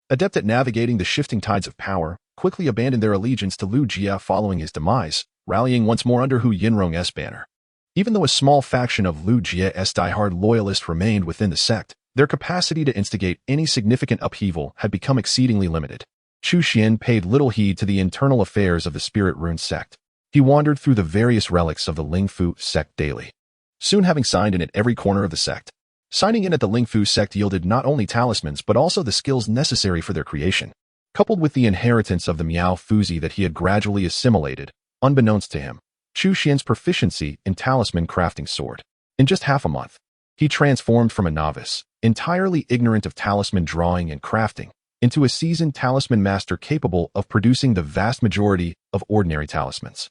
adept at navigating the shifting tides of power, quickly abandoned their allegiance to Lu Jie following his demise, rallying once more under Hu Yanrong's banner. Even though a small faction of Lu Jie's die-hard loyalists remained within the sect, their capacity to instigate any significant upheaval had become exceedingly limited. Chu Xuan paid little heed to the internal affairs of the spirit rune sect. He wandered through the various relics of the Lingfu sect daily, soon having signed in at every corner of the sect. Signing in at the Lingfu sect yielded not only talismans but also the skills necessary for their creation. Coupled with the inheritance of the Miao Fuzi that he had gradually assimilated, unbeknownst to him, Chu Xuan's proficiency in talisman crafting soared. In just half a month, he transformed from a novice, entirely ignorant of talisman drawing and crafting, into a seasoned talisman master capable of producing the vast majority of ordinary talismans.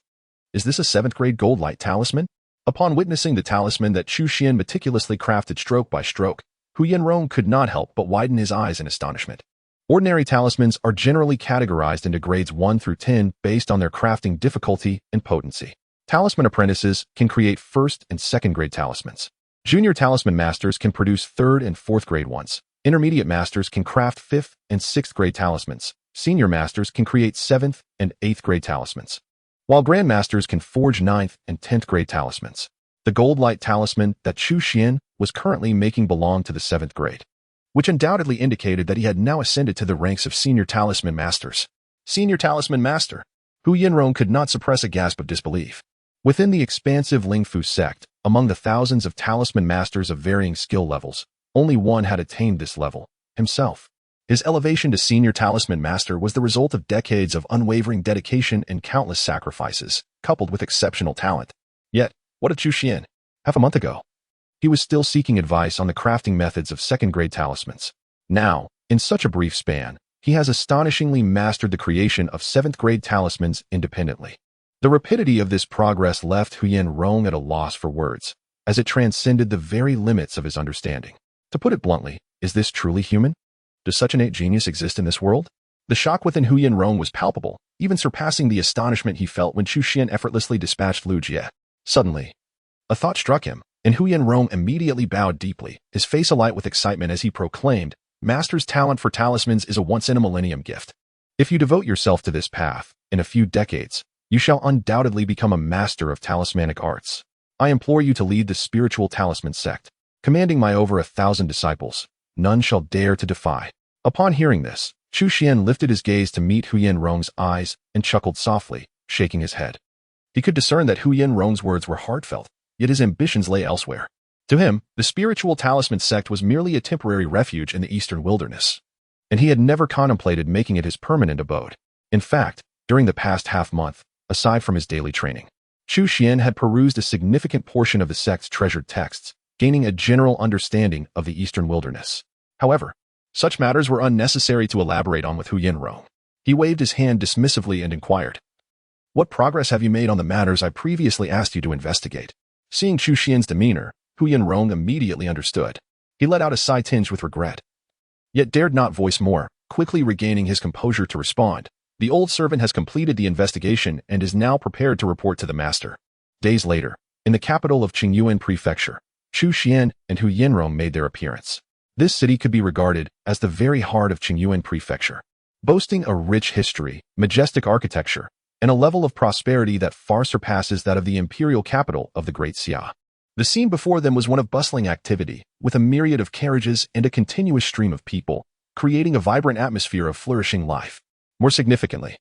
Is this a 7th grade gold light talisman? Upon witnessing the talisman that Chu Xuan meticulously crafted stroke by stroke, Hu Yanrong could not help but widen his eyes in astonishment. Ordinary talismans are generally categorized into grades 1 through 10 based on their crafting difficulty and potency. Talisman apprentices can create 1st and 2nd grade talismans. Junior talisman masters can produce 3rd and 4th grade ones. Intermediate masters can craft 5th and 6th grade talismans. Senior masters can create 7th and 8th grade talismans, while grandmasters can forge 9th and 10th grade talismans. The gold light talisman that Chu Xuan was currently making belonged to the 7th grade, which undoubtedly indicated that he had now ascended to the ranks of senior talisman masters. Senior talisman master. Hu Yanrong could not suppress a gasp of disbelief. Within the expansive Lingfu sect, among the thousands of talisman masters of varying skill levels, only one had attained this level, himself. His elevation to senior talisman master was the result of decades of unwavering dedication and countless sacrifices, coupled with exceptional talent. Yet, what of Chu Xuan? Half a month ago, he was still seeking advice on the crafting methods of 2nd grade talismans. Now, in such a brief span, he has astonishingly mastered the creation of 7th grade talismans independently. The rapidity of this progress left Hu Yanrong at a loss for words, as it transcended the very limits of his understanding. To put it bluntly, is this truly human? Does such innate genius exist in this world? The shock within Hu Yanrong was palpable, even surpassing the astonishment he felt when Chu Xuan effortlessly dispatched Lu Jie. Suddenly, a thought struck him, and Hu Yanrong immediately bowed deeply, his face alight with excitement as he proclaimed, "Master's talent for talismans is a once-in-a-millennium gift. If you devote yourself to this path, in a few decades, you shall undoubtedly become a master of talismanic arts. I implore you to lead the spiritual talisman sect, commanding my over 1,000 disciples. None shall dare to defy." Upon hearing this, Chu Xuan lifted his gaze to meet Hu Yanrong's eyes and chuckled softly, shaking his head. He could discern that Hu Yanrong's words were heartfelt, yet his ambitions lay elsewhere. To him, the spiritual talisman sect was merely a temporary refuge in the eastern wilderness, and he had never contemplated making it his permanent abode. In fact, During the past half-month, aside from his daily training, Chu Xuan had perused a significant portion of the sect's treasured texts, gaining a general understanding of the eastern wilderness. However, such matters were unnecessary to elaborate on with Hu Yinrong. He waved his hand dismissively and inquired, "What progress have you made on the matters I previously asked you to investigate?" Seeing Chu Xuan's demeanor, Hu Yinrong immediately understood. He let out a sigh tinged with regret, yet dared not voice more, quickly regaining his composure to respond. The old servant has completed the investigation and is now prepared to report to the master. Days later, in the capital of Qingyuan Prefecture, Chu Xuan and Hu Yinrong made their appearance. This city could be regarded as the very heart of Qingyuan Prefecture, boasting a rich history, majestic architecture, and a level of prosperity that far surpasses that of the imperial capital of the Great Xia. The scene before them was one of bustling activity, with a myriad of carriages and a continuous stream of people, creating a vibrant atmosphere of flourishing life. More significantly,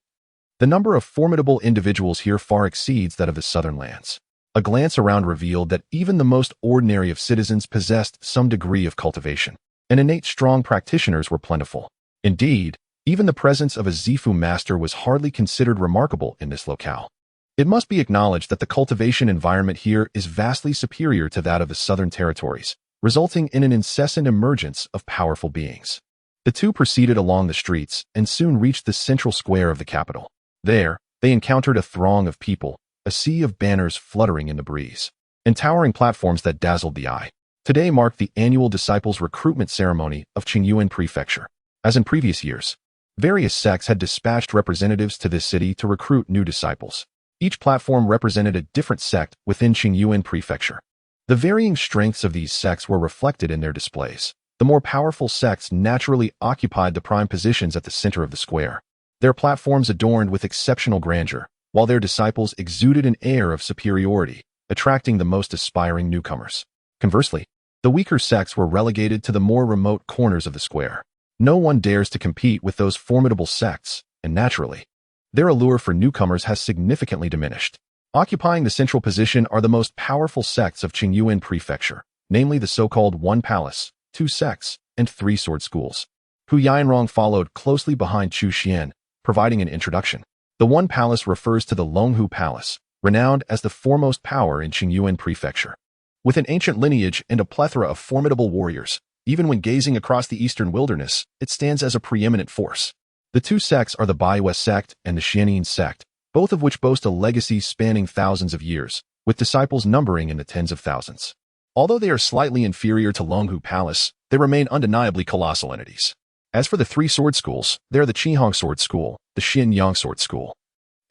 the number of formidable individuals here far exceeds that of the southern lands. A glance around revealed that even the most ordinary of citizens possessed some degree of cultivation, and innate strong practitioners were plentiful. Indeed, even the presence of a Zifu master was hardly considered remarkable in this locale. It must be acknowledged that the cultivation environment here is vastly superior to that of the southern territories, resulting in an incessant emergence of powerful beings. The two proceeded along the streets and soon reached the central square of the capital. There, they encountered a throng of people, a sea of banners fluttering in the breeze, and towering platforms that dazzled the eye. Today marked the annual disciples' recruitment ceremony of Qingyuan Prefecture. As in previous years, various sects had dispatched representatives to this city to recruit new disciples. Each platform represented a different sect within Qingyuan Prefecture. The varying strengths of these sects were reflected in their displays. The more powerful sects naturally occupied the prime positions at the center of the square, their platforms adorned with exceptional grandeur, while their disciples exuded an air of superiority, attracting the most aspiring newcomers. Conversely, the weaker sects were relegated to the more remote corners of the square. No one dares to compete with those formidable sects, and naturally, their allure for newcomers has significantly diminished. Occupying the central position are the most powerful sects of Qingyuan Prefecture, namely the so-called One Palace, Two Sects, and Three Sword Schools. Hu Yinrong followed closely behind Chu Xuan, providing an introduction. The One Palace refers to the Longhu Palace, renowned as the foremost power in Qingyuan Prefecture. With an ancient lineage and a plethora of formidable warriors, even when gazing across the eastern wilderness, it stands as a preeminent force. The two sects are the Baiwei sect and the Xianyin sect, both of which boast a legacy spanning thousands of years, with disciples numbering in the tens of thousands. Although they are slightly inferior to Longhu Palace, they remain undeniably colossal entities. As for the Three Sword Schools, they are the Qihong Sword School, the Xianyang Sword School,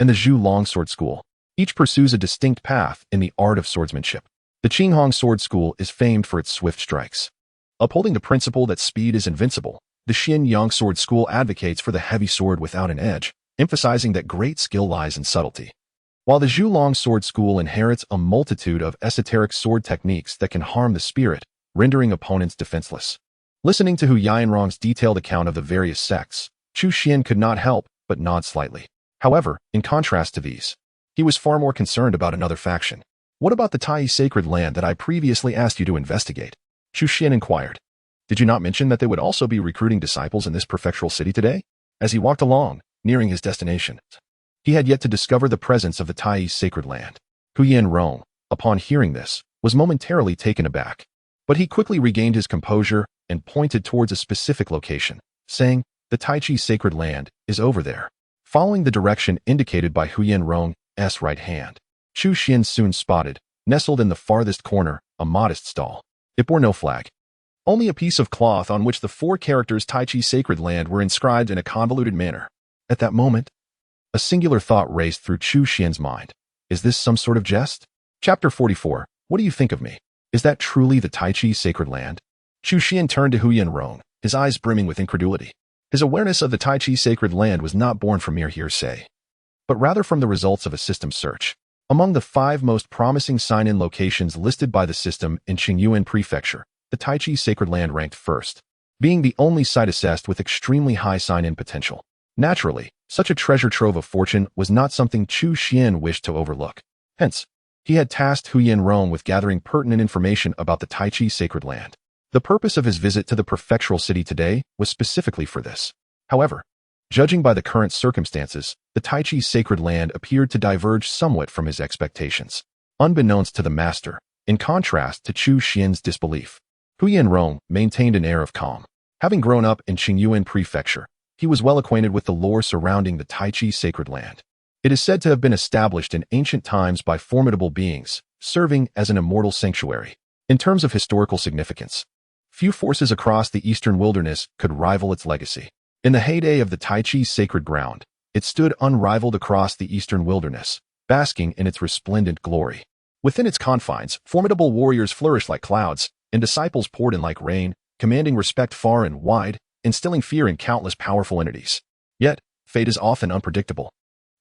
and the Zhu Long Sword School. Each pursues a distinct path in the art of swordsmanship. The Qihong Sword School is famed for its swift strikes. Upholding the principle that speed is invincible, the Xianyang Sword School advocates for the heavy sword without an edge, emphasizing that great skill lies in subtlety. While the Zhu Long Sword School inherits a multitude of esoteric sword techniques that can harm the spirit, rendering opponents defenseless. Listening to Hu Yinrong's detailed account of the various sects, Chu Xuan could not help but nod slightly. However, in contrast to these, he was far more concerned about another faction. "What about the Tai sacred land that I previously asked you to investigate?" Chu Xuan inquired. "Did you not mention that they would also be recruiting disciples in this prefectural city today?" As he walked along, nearing his destination, he had yet to discover the presence of the Tai sacred land. Hu Yinrong, upon hearing this, was momentarily taken aback. But he quickly regained his composure and pointed towards a specific location, saying, "The Tai Chi sacred land is over there." Following the direction indicated by Hu Yinrong's right hand, Chu Xuan soon spotted, nestled in the farthest corner, a modest stall. It bore no flag, only a piece of cloth on which the four characters Tai Chi sacred land were inscribed in a convoluted manner. At that moment, a singular thought raced through Chu Xuan's mind. Is this some sort of jest? Chapter 44. What do you think of me? Is that truly the Tai Chi sacred land? Chu Xuan turned to Hu Yinrong, his eyes brimming with incredulity. His awareness of the Tai Chi sacred land was not born from mere hearsay, but rather from the results of a system search. Among the 5 most promising sign-in locations listed by the system in Qingyuan Prefecture, the Tai Chi sacred land ranked first, being the only site assessed with extremely high sign-in potential. Naturally, such a treasure trove of fortune was not something Chu Xuan wished to overlook. Hence, he had tasked Hu Yinrong with gathering pertinent information about the Tai Chi sacred land. The purpose of his visit to the prefectural city today was specifically for this. However, Judging by the current circumstances, the Tai Chi's sacred land appeared to diverge somewhat from his expectations. Unbeknownst to the master, in contrast to Chu Xuan's disbelief, Hu Yanrong maintained an air of calm. Having grown up in Qingyuan Prefecture, he was well acquainted with the lore surrounding the Tai Chi's sacred land. It is said to have been established in ancient times by formidable beings, serving as an immortal sanctuary. In terms of historical significance, few forces across the eastern wilderness could rival its legacy. In the heyday of the Tai Chi's sacred ground, it stood unrivaled across the eastern wilderness, basking in its resplendent glory. Within its confines, formidable warriors flourished like clouds, and disciples poured in like rain, commanding respect far and wide, instilling fear in countless powerful entities. Yet, fate is often unpredictable.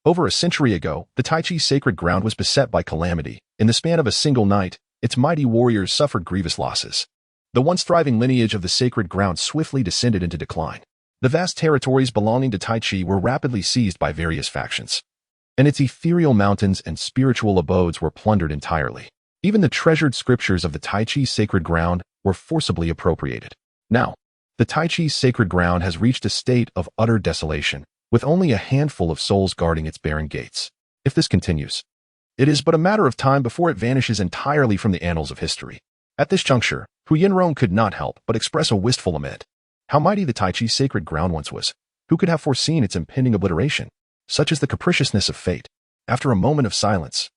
Over a century ago, the Tai Chi's sacred ground was beset by calamity. In the span of a single night, its mighty warriors suffered grievous losses. The once thriving lineage of the sacred ground swiftly descended into decline. The vast territories belonging to Tai Chi were rapidly seized by various factions, and its ethereal mountains and spiritual abodes were plundered entirely. Even the treasured scriptures of the Tai Chi's sacred ground were forcibly appropriated. Now, the Tai Chi's sacred ground has reached a state of utter desolation, with only a handful of souls guarding its barren gates. If this continues, it is but a matter of time before it vanishes entirely from the annals of history. At this juncture, Hu Yanrong could not help but express a wistful lament. How mighty the Tai Chi's sacred ground once was. Who could have foreseen its impending obliteration? Such is the capriciousness of fate. After a moment of silence,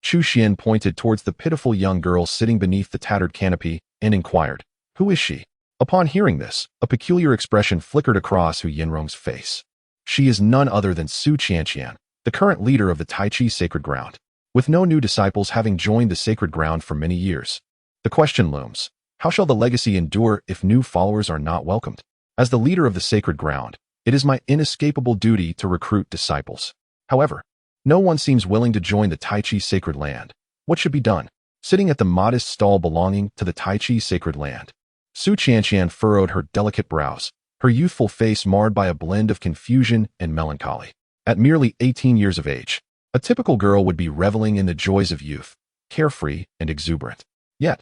Chu Xuan pointed towards the pitiful young girl sitting beneath the tattered canopy and inquired, "Who is she?" Upon hearing this, a peculiar expression flickered across Hu Yanrong's face. She is none other than Su Qianqian, the current leader of the Tai Chi's sacred ground. With no new disciples having joined the sacred ground for many years, the question looms, how shall the legacy endure if new followers are not welcomed? As the leader of the sacred ground, it is my inescapable duty to recruit disciples. However, no one seems willing to join the Tai Chi's sacred land. What should be done? Sitting at the modest stall belonging to the Tai Chi's sacred land, Su Qianqian furrowed her delicate brows, her youthful face marred by a blend of confusion and melancholy. At merely 18 years of age, a typical girl would be reveling in the joys of youth, carefree and exuberant. Yet,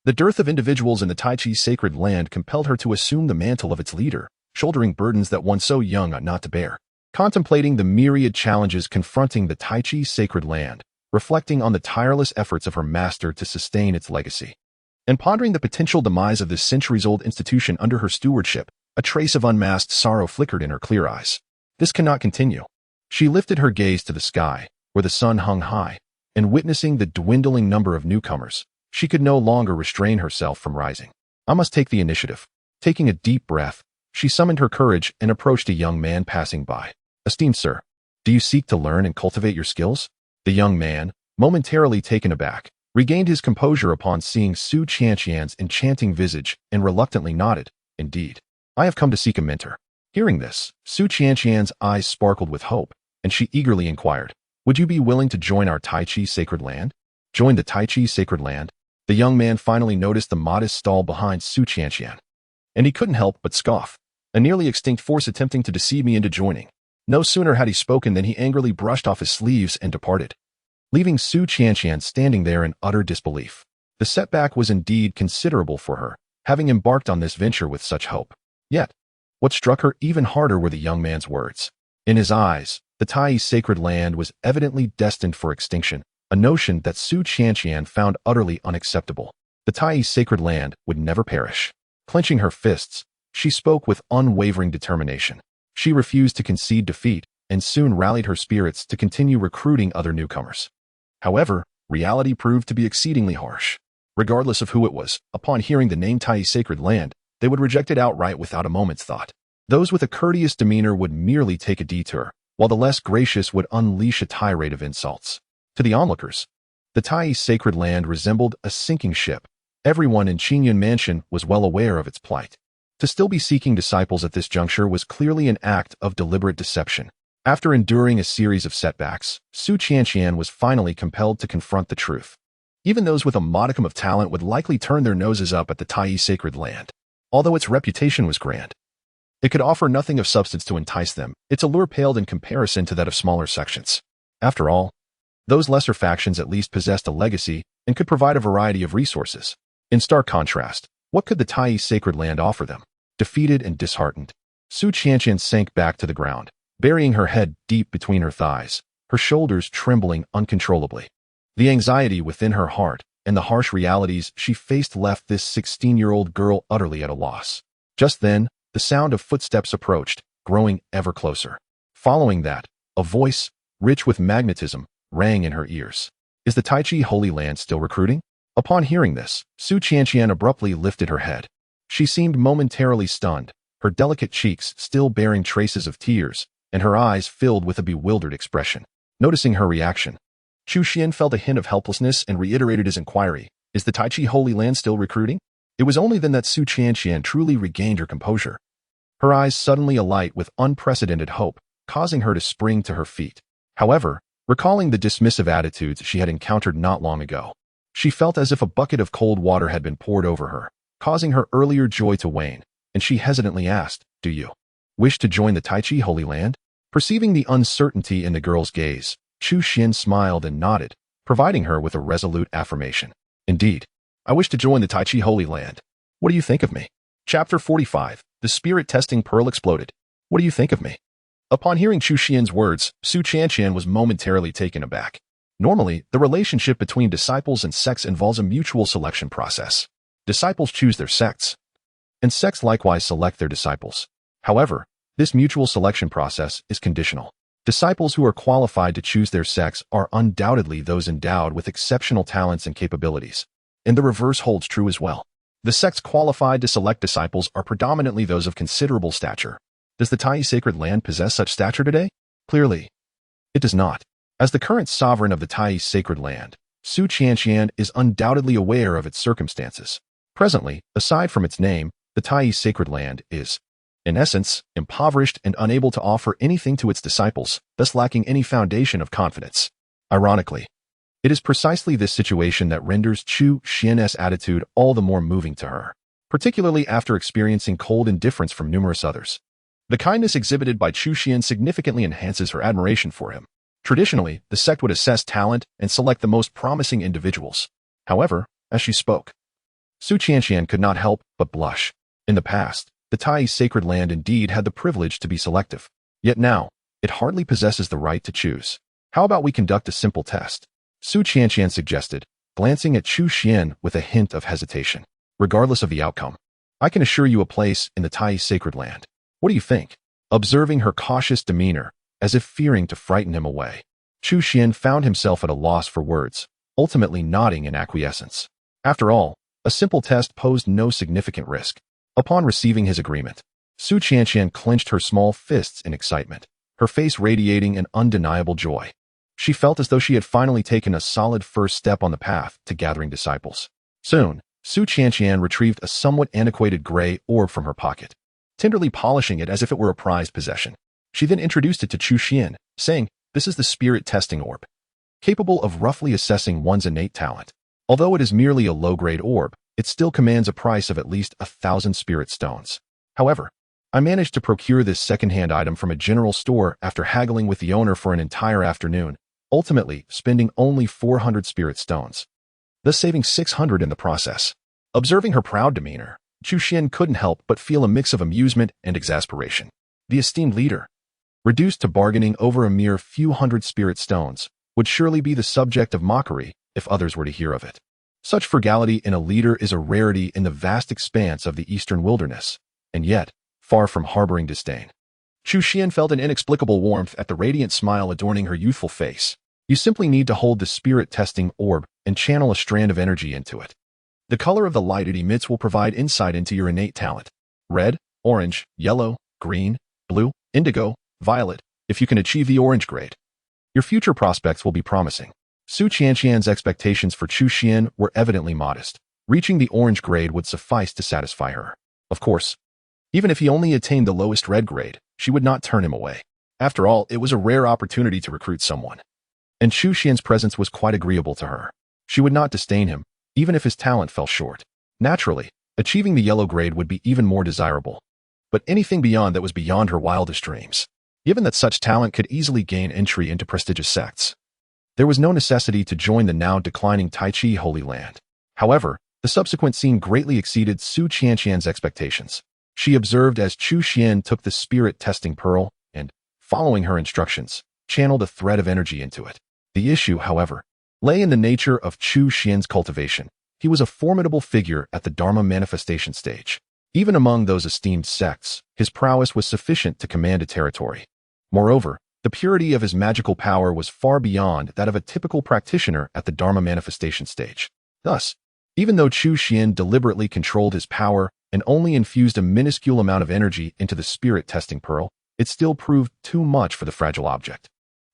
the dearth of individuals in the Tai Chi's sacred land compelled her to assume the mantle of its leader, shouldering burdens that one so young ought not to bear. Contemplating the myriad challenges confronting the Tai Chi's sacred land, reflecting on the tireless efforts of her master to sustain its legacy, and pondering the potential demise of this centuries-old institution under her stewardship, a trace of unmasked sorrow flickered in her clear eyes. This cannot continue. She lifted her gaze to the sky, where the sun hung high, and witnessing the dwindling number of newcomers, she could no longer restrain herself from rising. I must take the initiative. Taking a deep breath, she summoned her courage and approached a young man passing by. "Esteemed sir, do you seek to learn and cultivate your skills?" The young man, momentarily taken aback, regained his composure upon seeing Su Qianqian's enchanting visage and reluctantly nodded, "Indeed, I have come to seek a mentor." Hearing this, Su Qianqian's eyes sparkled with hope, and she eagerly inquired, "Would you be willing to join our Tai Chi's sacred land?" Join the Tai Chi's sacred land? The young man finally noticed the modest stall behind Su Qianqian, and he couldn't help but scoff. A nearly extinct force attempting to deceive me into joining. No sooner had he spoken than he angrily brushed off his sleeves and departed, leaving Su Qianqian standing there in utter disbelief. The setback was indeed considerable for her, having embarked on this venture with such hope. Yet, what struck her even harder were the young man's words. In his eyes, the Tai's sacred land was evidently destined for extinction, a notion that Su Qianqian found utterly unacceptable. The Tai's sacred land would never perish. Clenching her fists, she spoke with unwavering determination. She refused to concede defeat and soon rallied her spirits to continue recruiting other newcomers. However, reality proved to be exceedingly harsh. Regardless of who it was, upon hearing the name Tai's sacred land, they would reject it outright without a moment's thought. Those with a courteous demeanor would merely take a detour, while the less gracious would unleash a tirade of insults. To the onlookers, the Tai's sacred land resembled a sinking ship. Everyone in Qingyuan Mansion was well aware of its plight. To still be seeking disciples at this juncture was clearly an act of deliberate deception. After enduring a series of setbacks, Su Qianqian was finally compelled to confront the truth. Even those with a modicum of talent would likely turn their noses up at the Tai's sacred land. Although its reputation was grand, it could offer nothing of substance to entice them. Its allure paled in comparison to that of smaller sections. After all, those lesser factions at least possessed a legacy and could provide a variety of resources. In stark contrast, what could the Tai's sacred land offer them? Defeated and disheartened, Su Qianqian sank back to the ground, burying her head deep between her thighs, her shoulders trembling uncontrollably. The anxiety within her heart and the harsh realities she faced left this 16-year-old girl utterly at a loss. Just then, the sound of footsteps approached, growing ever closer. Following that, a voice, rich with magnetism, rang in her ears. "Is the Tai Chi Holy Land still recruiting?" Upon hearing this, Su Qianqian abruptly lifted her head. She seemed momentarily stunned, her delicate cheeks still bearing traces of tears, and her eyes filled with a bewildered expression. Noticing her reaction, Chu Xuan felt a hint of helplessness and reiterated his inquiry, "Is the Tai Chi Holy Land still recruiting?" It was only then that Su Qianqian truly regained her composure. Her eyes suddenly alight with unprecedented hope, causing her to spring to her feet. However, recalling the dismissive attitudes she had encountered not long ago, she felt as if a bucket of cold water had been poured over her, causing her earlier joy to wane, and she hesitantly asked, "Do you wish to join the Tai Chi Holy Land?" Perceiving the uncertainty in the girl's gaze, Chu Xuan smiled and nodded, providing her with a resolute affirmation. "Indeed, I wish to join the Tai Chi Holy Land. What do you think of me?" Chapter 45. The Spirit Testing Pearl Exploded. "What do you think of me?" Upon hearing Chu Xian's words, Su Qianqian was momentarily taken aback. Normally, the relationship between disciples and sects involves a mutual selection process. Disciples choose their sects, and sects likewise select their disciples. However, this mutual selection process is conditional. Disciples who are qualified to choose their sects are undoubtedly those endowed with exceptional talents and capabilities, and the reverse holds true as well. The sects qualified to select disciples are predominantly those of considerable stature. Does the Tai Sacred Land possess such stature today? Clearly, it does not. As the current sovereign of the Tai Sacred Land, Su Qianqian is undoubtedly aware of its circumstances. Presently, aside from its name, the Tai Sacred Land is, in essence, impoverished and unable to offer anything to its disciples, thus lacking any foundation of confidence. Ironically, it is precisely this situation that renders Chu Xian's attitude all the more moving to her, particularly after experiencing cold indifference from numerous others. The kindness exhibited by Chu Xuan significantly enhances her admiration for him. Traditionally, the sect would assess talent and select the most promising individuals. However, as she spoke, Su Qianqian could not help but blush. In the past, the Tai Sacred Land indeed had the privilege to be selective. Yet now, it hardly possesses the right to choose. "How about we conduct a simple test?" Su Qianqian suggested, glancing at Chu Xuan with a hint of hesitation. "Regardless of the outcome, I can assure you a place in the Tai Sacred Land. What do you think?" Observing her cautious demeanor, as if fearing to frighten him away, Chu Xuan found himself at a loss for words, ultimately nodding in acquiescence. After all, a simple test posed no significant risk. Upon receiving his agreement, Su Qianqian clenched her small fists in excitement, her face radiating an undeniable joy. She felt as though she had finally taken a solid first step on the path to gathering disciples. Soon, Su Qianqian retrieved a somewhat antiquated gray orb from her pocket, tenderly polishing it as if it were a prized possession. She then introduced it to Chu Xuan, saying, "This is the spirit testing orb, capable of roughly assessing one's innate talent. Although it is merely a low-grade orb, it still commands a price of at least 1,000 spirit stones. However, I managed to procure this second-hand item from a general store after haggling with the owner for an entire afternoon, ultimately spending only 400 spirit stones, thus saving 600 in the process." Observing her proud demeanor, Chu Xuan couldn't help but feel a mix of amusement and exasperation. The esteemed leader, reduced to bargaining over a mere few hundred spirit stones, would surely be the subject of mockery if others were to hear of it. Such frugality in a leader is a rarity in the vast expanse of the eastern wilderness, and yet, far from harboring disdain, Chu Xuan felt an inexplicable warmth at the radiant smile adorning her youthful face. You simply need to hold the spirit-testing orb and channel a strand of energy into it. The color of the light it emits will provide insight into your innate talent. Red, orange, yellow, green, blue, indigo, violet. If you can achieve the orange grade, your future prospects will be promising. Su Qianqian's expectations for Chu Xuan were evidently modest. Reaching the orange grade would suffice to satisfy her. Of course, even if he only attained the lowest red grade, she would not turn him away. After all, it was a rare opportunity to recruit someone, and Chu Xian's presence was quite agreeable to her. She would not disdain him, even if his talent fell short. Naturally, achieving the yellow grade would be even more desirable, but anything beyond that was beyond her wildest dreams. Given that such talent could easily gain entry into prestigious sects, there was no necessity to join the now declining Tai Chi Holy Land. However, the subsequent scene greatly exceeded Su Qianqian's expectations. She observed as Chu Xuan took the spirit-testing pearl and, following her instructions, channeled a thread of energy into it. The issue, however, lay in the nature of Chu Xuan's cultivation. He was a formidable figure at the Dharma manifestation stage. Even among those esteemed sects, his prowess was sufficient to command a territory. Moreover, the purity of his magical power was far beyond that of a typical practitioner at the Dharma manifestation stage. Thus, even though Chu Xuan deliberately controlled his power and only infused a minuscule amount of energy into the spirit-testing pearl, it still proved too much for the fragile object.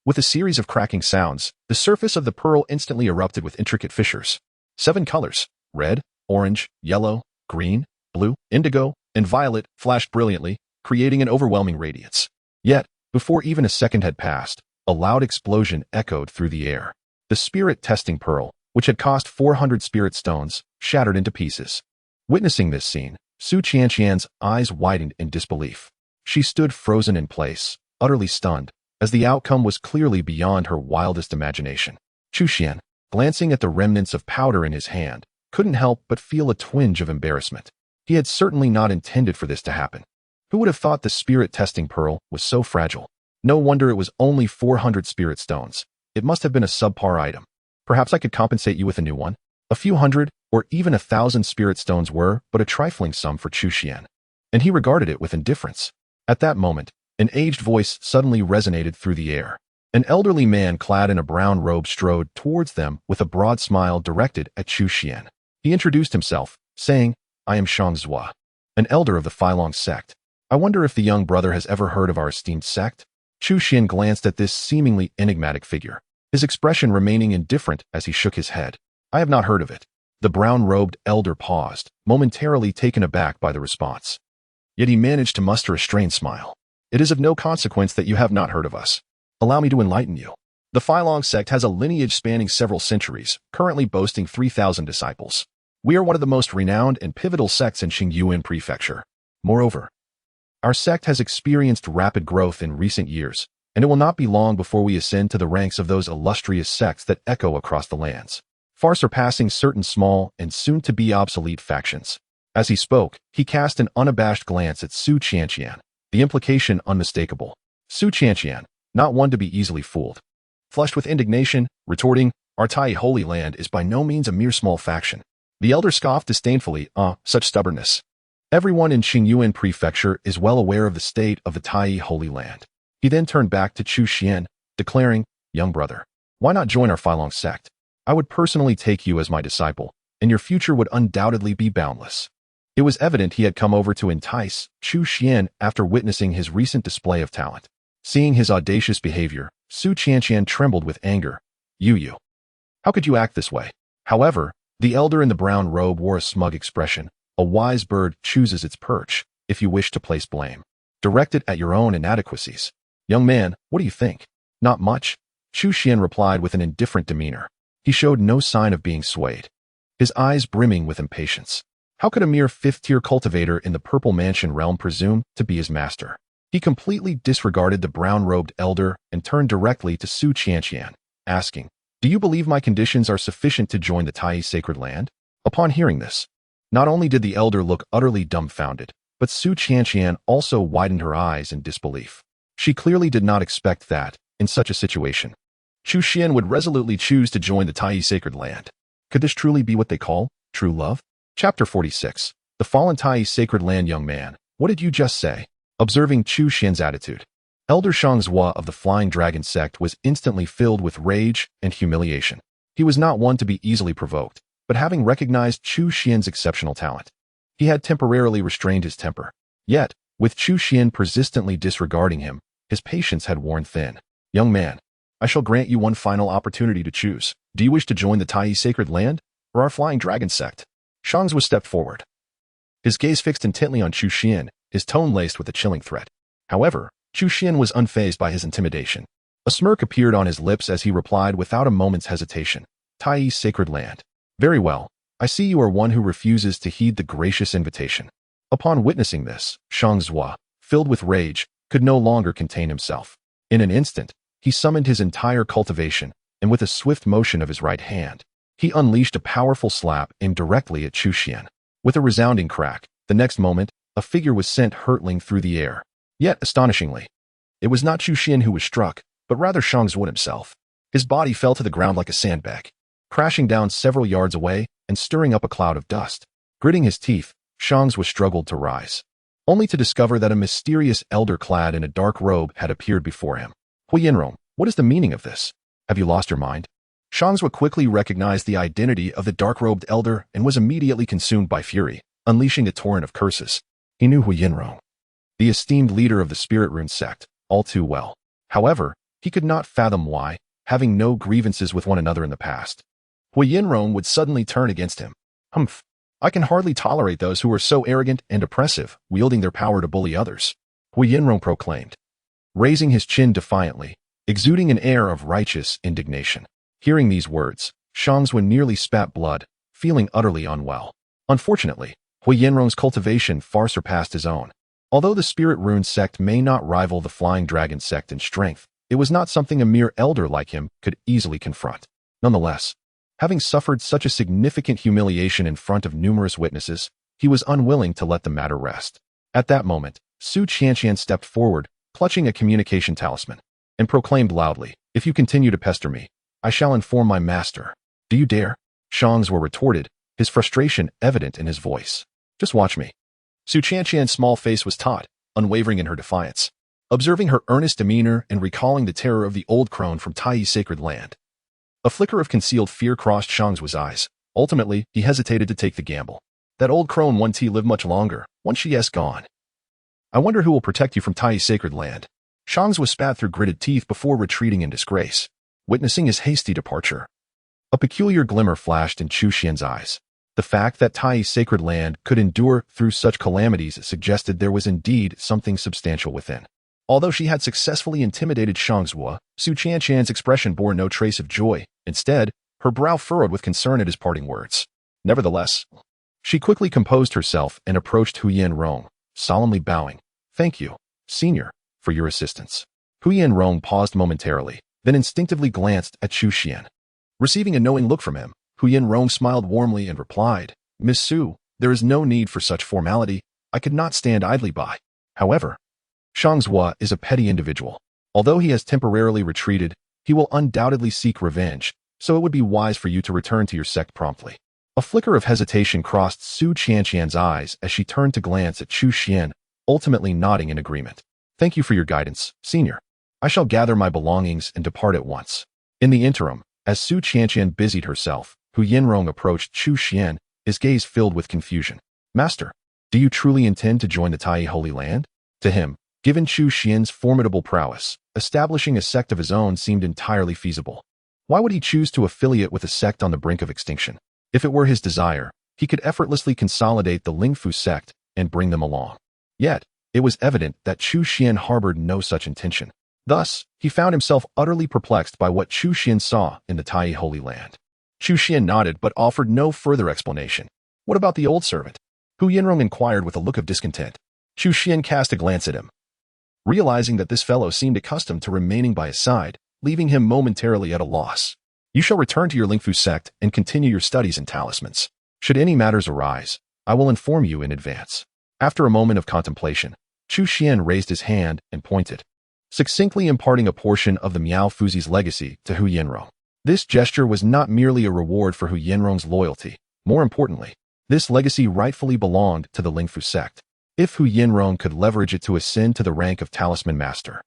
With a series of cracking sounds, the surface of the pearl instantly erupted with intricate fissures. 7 colors, red, orange, yellow, green, blue, indigo, and violet, flashed brilliantly, creating an overwhelming radiance. Yet, before even a second had passed, a loud explosion echoed through the air. The spirit-testing pearl, which had cost 400 spirit stones, shattered into pieces. Witnessing this scene, Su Qianqian's eyes widened in disbelief. She stood frozen in place, utterly stunned, as the outcome was clearly beyond her wildest imagination. Chu Xuan, glancing at the remnants of powder in his hand, couldn't help but feel a twinge of embarrassment. He had certainly not intended for this to happen. Who would have thought the spirit-testing pearl was so fragile? No wonder it was only 400 spirit stones. It must have been a subpar item. Perhaps I could compensate you with a new one. A few hundred, or even 1,000 spirit stones were but a trifling sum for Chu Xuan, and he regarded it with indifference. At that moment, an aged voice suddenly resonated through the air. An elderly man clad in a brown robe strode towards them with a broad smile directed at Chu Xuan. He introduced himself, saying, "I am Shang Zhua, an elder of the Filong sect. I wonder if the young brother has ever heard of our esteemed sect?" Chu Xuan glanced at this seemingly enigmatic figure, his expression remaining indifferent as he shook his head. "I have not heard of it." The brown-robed elder paused, momentarily taken aback by the response. Yet he managed to muster a strained smile. "It is of no consequence that you have not heard of us. Allow me to enlighten you. The Filong sect has a lineage spanning several centuries, currently boasting 3,000 disciples. We are one of the most renowned and pivotal sects in Qingyuan Prefecture. Moreover, our sect has experienced rapid growth in recent years, and it will not be long before we ascend to the ranks of those illustrious sects that echo across the lands, far surpassing certain small and soon-to-be obsolete factions." As he spoke, he cast an unabashed glance at Su Qianqian, the implication unmistakable. Su Qianqian, not one to be easily fooled, flushed with indignation, retorting, "Our Tai Holy Land is by no means a mere small faction." The elder scoffed disdainfully, such stubbornness. Everyone in Qingyuan Prefecture is well aware of the state of the Tai Holy Land." He then turned back to Chu Xuan, declaring, "Young brother, why not join our Filong sect? I would personally take you as my disciple, and your future would undoubtedly be boundless." It was evident he had come over to entice Chu Xuan after witnessing his recent display of talent. Seeing his audacious behavior, Su Qianqian trembled with anger. You. How could you act this way?" However, the elder in the brown robe wore a smug expression. "A wise bird chooses its perch, if you wish to place blame. Direct it at your own inadequacies. Young man, what do you think?" "Not much," Chu Xuan replied with an indifferent demeanor. He showed no sign of being swayed, his eyes brimming with impatience. How could a mere fifth-tier cultivator in the Purple Mansion realm presume to be his master? He completely disregarded the brown-robed elder and turned directly to Su Qianqian, asking, "Do you believe my conditions are sufficient to join the Tai Sacred Land?" Upon hearing this, not only did the elder look utterly dumbfounded, but Su Qianqian also widened her eyes in disbelief. She clearly did not expect that, in such a situation, Chu Xuan would resolutely choose to join the Tai Sacred Land. Could this truly be what they call true love? Chapter 46. The Fallen Tai Sacred Land. Young man, what did you just say? Observing Chu Xuan's attitude, Elder Shang Zhua of the Flying Dragon sect was instantly filled with rage and humiliation. He was not one to be easily provoked, but having recognized Chu Xuan's exceptional talent, he had temporarily restrained his temper. Yet, with Chu Xuan persistently disregarding him, his patience had worn thin. "Young man, I shall grant you one final opportunity to choose. Do you wish to join the Tai Sacred Land, or our Flying Dragon sect?" Shang Zhua stepped forward, his gaze fixed intently on Chu Xuan, his tone laced with a chilling threat. However, Chu Xuan was unfazed by his intimidation. A smirk appeared on his lips as he replied without a moment's hesitation, "Tai Sacred Land. Very well, I see you are one who refuses to heed the gracious invitation." Upon witnessing this, Shang Zhua, filled with rage, could no longer contain himself. In an instant, he summoned his entire cultivation, and with a swift motion of his right hand, he unleashed a powerful slap aimed directly at Chu Xuan. With a resounding crack, the next moment, a figure was sent hurtling through the air. Yet, astonishingly, it was not Chu Xuan who was struck, but rather Chu Xuan himself. His body fell to the ground like a sandbag, crashing down several yards away and stirring up a cloud of dust. Gritting his teeth, Chu Xuan struggled to rise, only to discover that a mysterious elder clad in a dark robe had appeared before him. Hui Yinrong, what is the meaning of this? Have you lost your mind? Chu Xuan quickly recognized the identity of the dark-robed elder and was immediately consumed by fury, unleashing a torrent of curses. He knew Hui Yinrong, the esteemed leader of the Spirit Rune sect, all too well. However, he could not fathom why, having no grievances with one another in the past, Hui Yinrong would suddenly turn against him. Humph. I can hardly tolerate those who are so arrogant and oppressive, wielding their power to bully others, Hui Yinrong proclaimed, raising his chin defiantly, exuding an air of righteous indignation. Hearing these words, Chu Xuan nearly spat blood, feeling utterly unwell. Unfortunately, Hui Yinrong's cultivation far surpassed his own. Although the Spirit Rune sect may not rival the Flying Dragon sect in strength, it was not something a mere elder like him could easily confront. Nonetheless, having suffered such a significant humiliation in front of numerous witnesses, he was unwilling to let the matter rest. At that moment, Su Qianqian stepped forward, clutching a communication talisman, and proclaimed loudly, "If you continue to pester me, I shall inform my master." "Do you dare?" Chu Xuan retorted, his frustration evident in his voice. "Just watch me." Su Qianqian's small face was taut, unwavering in her defiance. Observing her earnest demeanor and recalling the terror of the old crone from Taiyi's sacred land, a flicker of concealed fear crossed Chu Xuan's eyes. Ultimately, he hesitated to take the gamble. That old crone won't live much longer, once she is gone. "I wonder who will protect you from Taiyi's sacred land." Chu Xuan was spat through gritted teeth before retreating in disgrace, witnessing his hasty departure. A peculiar glimmer flashed in Chu Xuan's eyes. The fact that Taiyi's sacred land could endure through such calamities suggested there was indeed something substantial within. Although she had successfully intimidated Chu Xuan, Su Qianqian's expression bore no trace of joy. Instead, her brow furrowed with concern at his parting words. Nevertheless, she quickly composed herself and approached Hui Yinrong, solemnly bowing. "Thank you, Senior, for your assistance." Hui Yinrong paused momentarily, then instinctively glanced at Chu Xuan. Receiving a knowing look from him, Hui Yinrong smiled warmly and replied, "Miss Su, there is no need for such formality. I could not stand idly by." However, Chu Xuan is a petty individual. Although he has temporarily retreated, he will undoubtedly seek revenge, so it would be wise for you to return to your sect promptly. A flicker of hesitation crossed Su Qianqian's eyes as she turned to glance at Chu Xuan, ultimately nodding in agreement. "Thank you for your guidance, Senior. I shall gather my belongings and depart at once." In the interim, as Su Qianqian busied herself, Hui Yinrong approached Chu Xuan, his gaze filled with confusion. "Master, do you truly intend to join the Taiyi Holy Land?" To him, given Chu Xuan's formidable prowess, establishing a sect of his own seemed entirely feasible. Why would he choose to affiliate with a sect on the brink of extinction? If it were his desire, he could effortlessly consolidate the Lingfu sect and bring them along. Yet, it was evident that Chu Xuan harbored no such intention. Thus, he found himself utterly perplexed by what Chu Xuan saw in the Taiyi Holy Land. Chu Xuan nodded but offered no further explanation. "What about the old servant?" Hui Yinrong inquired with a look of discontent. Chu Xuan cast a glance at him, realizing that this fellow seemed accustomed to remaining by his side, leaving him momentarily at a loss. "You shall return to your Lingfu sect and continue your studies in talismans. Should any matters arise, I will inform you in advance." After a moment of contemplation, Chu Xuan raised his hand and pointed, succinctly imparting a portion of the Miao Fuzi's legacy to Hui Yinrong. This gesture was not merely a reward for Hui Yinrong's loyalty. More importantly, this legacy rightfully belonged to the Lingfu sect. If Hui Yinrong could leverage it to ascend to the rank of talisman master,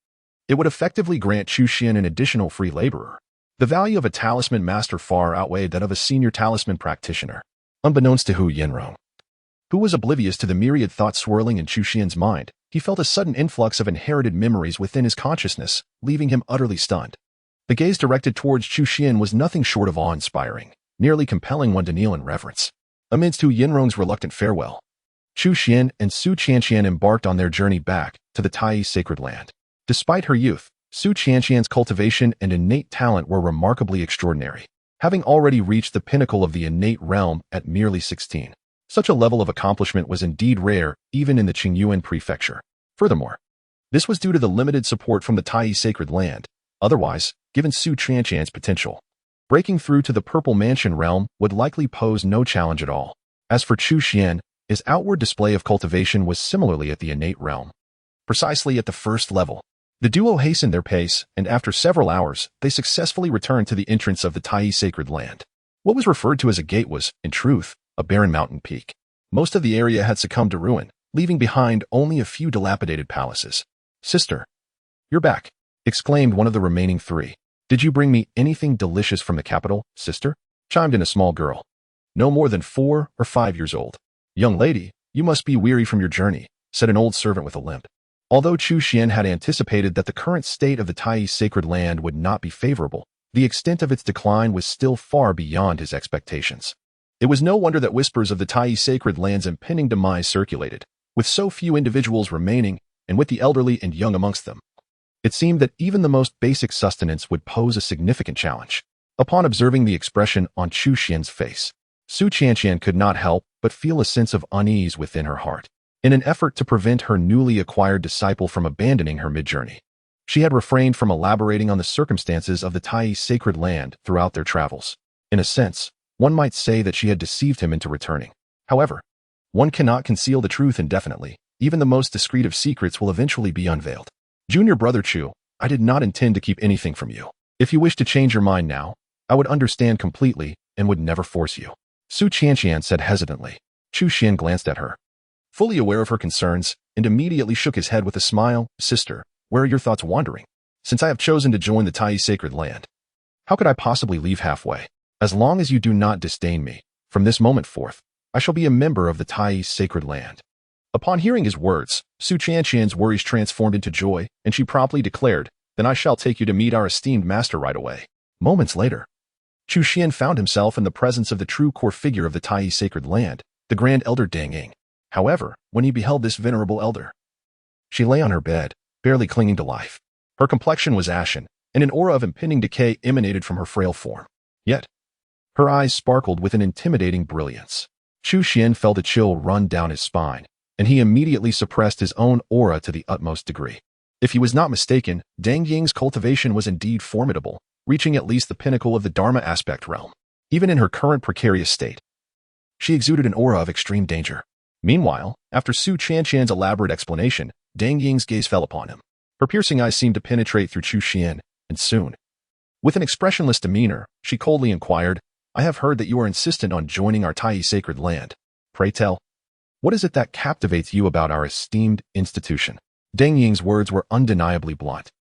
it would effectively grant Chu Xuan an additional free laborer. The value of a talisman master far outweighed that of a senior talisman practitioner. Unbeknownst to Hui Yinrong, who was oblivious to the myriad thoughts swirling in Chu Xuan's mind, he felt a sudden influx of inherited memories within his consciousness, leaving him utterly stunned. The gaze directed towards Chu Xuan was nothing short of awe-inspiring, nearly compelling one to kneel in reverence. Amidst Hui Yinrong's reluctant farewell, Chu Xuan and Su Qianqian embarked on their journey back to the Taiyi sacred land. Despite her youth, Su Qianqian's cultivation and innate talent were remarkably extraordinary, having already reached the pinnacle of the innate realm at merely 16. Such a level of accomplishment was indeed rare even in the Qingyuan prefecture. Furthermore, this was due to the limited support from the Taiyi sacred land. Otherwise, given Su Qianqian's potential, breaking through to the Purple Mansion realm would likely pose no challenge at all. As for Chu Xuan, His outward display of cultivation was similarly at the innate realm, precisely at the first level. The duo hastened their pace, and after several hours, they successfully returned to the entrance of the Tai sacred land. What was referred to as a gate was, in truth, a barren mountain peak. Most of the area had succumbed to ruin, leaving behind only a few dilapidated palaces. "Sister, you're back," exclaimed one of the remaining three. "Did you bring me anything delicious from the capital, sister?" chimed in a small girl, no more than 4 or 5 years old. "Young lady, you must be weary from your journey," said an old servant with a limp. Although Chu Xuan had anticipated that the current state of the Tai sacred land would not be favorable, the extent of its decline was still far beyond his expectations. It was no wonder that whispers of the Tai sacred land's impending demise circulated, with so few individuals remaining and with the elderly and young amongst them. It seemed that even the most basic sustenance would pose a significant challenge. Upon observing the expression on Chu Xuan's face, Su Qianqian could not help but feel a sense of unease within her heart. In an effort to prevent her newly acquired disciple from abandoning her mid-journey, she had refrained from elaborating on the circumstances of the Tai sacred land throughout their travels. In a sense, one might say that she had deceived him into returning. However, one cannot conceal the truth indefinitely. Even the most discreet of secrets will eventually be unveiled. "Junior brother Chu, I did not intend to keep anything from you. If you wish to change your mind now, I would understand completely and would never force you," Su Qianqian said hesitantly. Chu Xuan glanced at her, fully aware of her concerns, and immediately shook his head with a smile. "Sister, where are your thoughts wandering? Since I have chosen to join the Tai sacred land, how could I possibly leave halfway? As long as you do not disdain me, from this moment forth, I shall be a member of the Tai sacred land." Upon hearing his words, Su Qianqian's worries transformed into joy, and she promptly declared, "Then I shall take you to meet our esteemed master right away." Moments later, Chu Xuan found himself in the presence of the true core figure of the Tai sacred land, the Grand Elder Deng Ying. However, when he beheld this venerable elder, she lay on her bed, barely clinging to life. Her complexion was ashen, and an aura of impending decay emanated from her frail form. Yet, her eyes sparkled with an intimidating brilliance. Chu Xuan felt a chill run down his spine, and he immediately suppressed his own aura to the utmost degree. If he was not mistaken, Deng Ying's cultivation was indeed formidable, reaching at least the pinnacle of the Dharma aspect realm. Even in her current precarious state, she exuded an aura of extreme danger. Meanwhile, after Su Qianqian's elaborate explanation, Deng Ying's gaze fell upon him. Her piercing eyes seemed to penetrate through Chu Xuan, and soon, with an expressionless demeanor, she coldly inquired, "I have heard that you are insistent on joining our Tai sacred land. Pray tell, what is it that captivates you about our esteemed institution?" Deng Ying's words were undeniably blunt,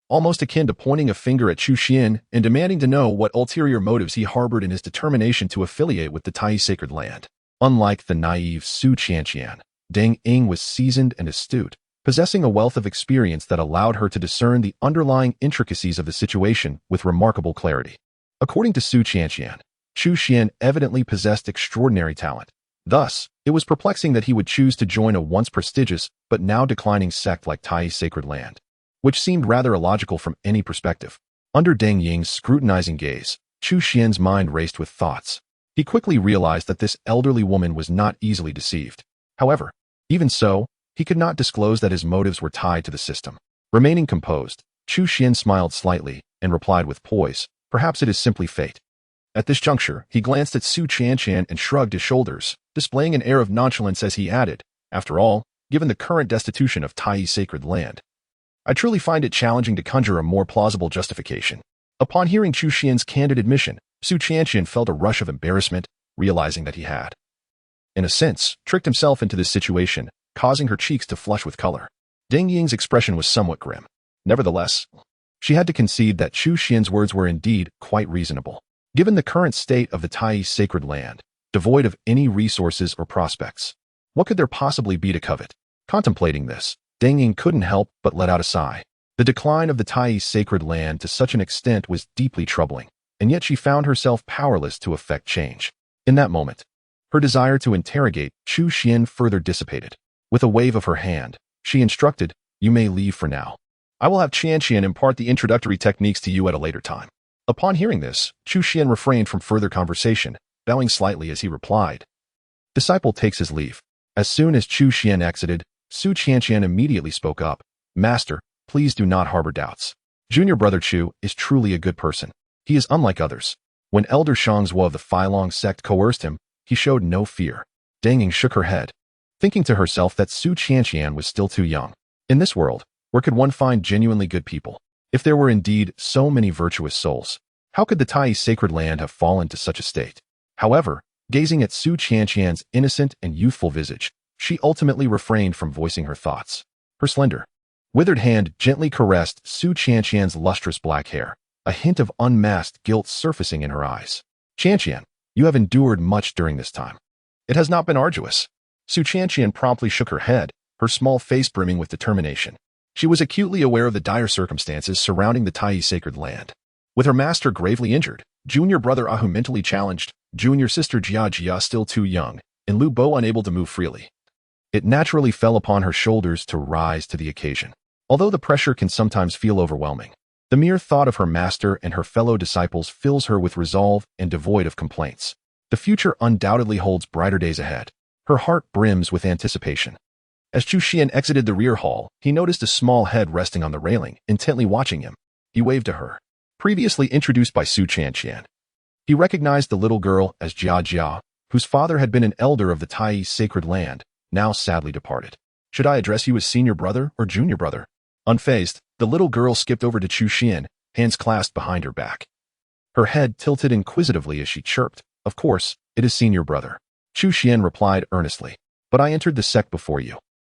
almost akin to pointing a finger at Chu Xuan and demanding to know what ulterior motives he harbored in his determination to affiliate with the Tai sacred land. Unlike the naive Su Qianqian, Deng Ying was seasoned and astute, possessing a wealth of experience that allowed her to discern the underlying intricacies of the situation with remarkable clarity. According to Su Qianqian, Chu Xuan evidently possessed extraordinary talent. Thus, it was perplexing that he would choose to join a once prestigious but now declining sect like Tai sacred land, which seemed rather illogical from any perspective. Under Deng Ying's scrutinizing gaze, Chu Xuan's mind raced with thoughts. He quickly realized that this elderly woman was not easily deceived. However, even so, he could not disclose that his motives were tied to the system. Remaining composed, Chu Xuan smiled slightly and replied with poise, "Perhaps it is simply fate." At this juncture, he glanced at Su Qianqian and shrugged his shoulders, displaying an air of nonchalance as he added, "After all, given the current destitution of Tai sacred land, I truly find it challenging to conjure a more plausible justification." Upon hearing Chu Xuan's candid admission, Su Qianqian felt a rush of embarrassment, realizing that he had, in a sense, tricked himself into this situation, causing her cheeks to flush with color. Deng Ying's expression was somewhat grim. Nevertheless, she had to concede that Chu Xuan's words were indeed quite reasonable. Given the current state of the Tai sacred land, devoid of any resources or prospects, what could there possibly be to covet? Contemplating this, Deng Ying couldn't help but let out a sigh. The decline of the Tai sacred land to such an extent was deeply troubling, and yet she found herself powerless to effect change. In that moment, her desire to interrogate Chu Xuan further dissipated. With a wave of her hand, she instructed, "You may leave for now. I will have Qianqian impart the introductory techniques to you at a later time." Upon hearing this, Chu Xuan refrained from further conversation, bowing slightly as he replied, "Disciple takes his leave." As soon as Chu Xuan exited, Su Qianqian immediately spoke up, "Master, please do not harbor doubts. Junior brother Chu is truly a good person. He is unlike others. When Elder Shangzhuo of the Filong sect coerced him, he showed no fear." Deng Ying shook her head, thinking to herself that Su Qianqian was still too young. In this world, where could one find genuinely good people? If there were indeed so many virtuous souls, how could the Tai sacred land have fallen to such a state? However, gazing at Su Qianqian's innocent and youthful visage, she ultimately refrained from voicing her thoughts. Her slender, withered hand gently caressed Su Qianqian's lustrous black hair, a hint of unmasked guilt surfacing in her eyes. Qianqian, you have endured much during this time. It has not been arduous. Su Qianqian promptly shook her head, her small face brimming with determination. She was acutely aware of the dire circumstances surrounding the Tai sacred land. With her master gravely injured, junior brother Ahu mentally challenged, junior sister Jia still too young, and Lu Bo unable to move freely. It naturally fell upon her shoulders to rise to the occasion. Although the pressure can sometimes feel overwhelming, the mere thought of her master and her fellow disciples fills her with resolve and devoid of complaints. The future undoubtedly holds brighter days ahead. Her heart brims with anticipation. As Chu Xuan exited the rear hall, he noticed a small head resting on the railing, intently watching him. He waved to her. Previously introduced by Su Qianqian, he recognized the little girl as Jia, whose father had been an elder of the Tai sacred land, now sadly departed. Should I address you as senior brother or junior brother? Unfazed, the little girl skipped over to Chu Xuan, hands clasped behind her back. Her head tilted inquisitively as she chirped, "Of course, it is senior brother." Chu Xuan replied earnestly, "But I entered the sect before you.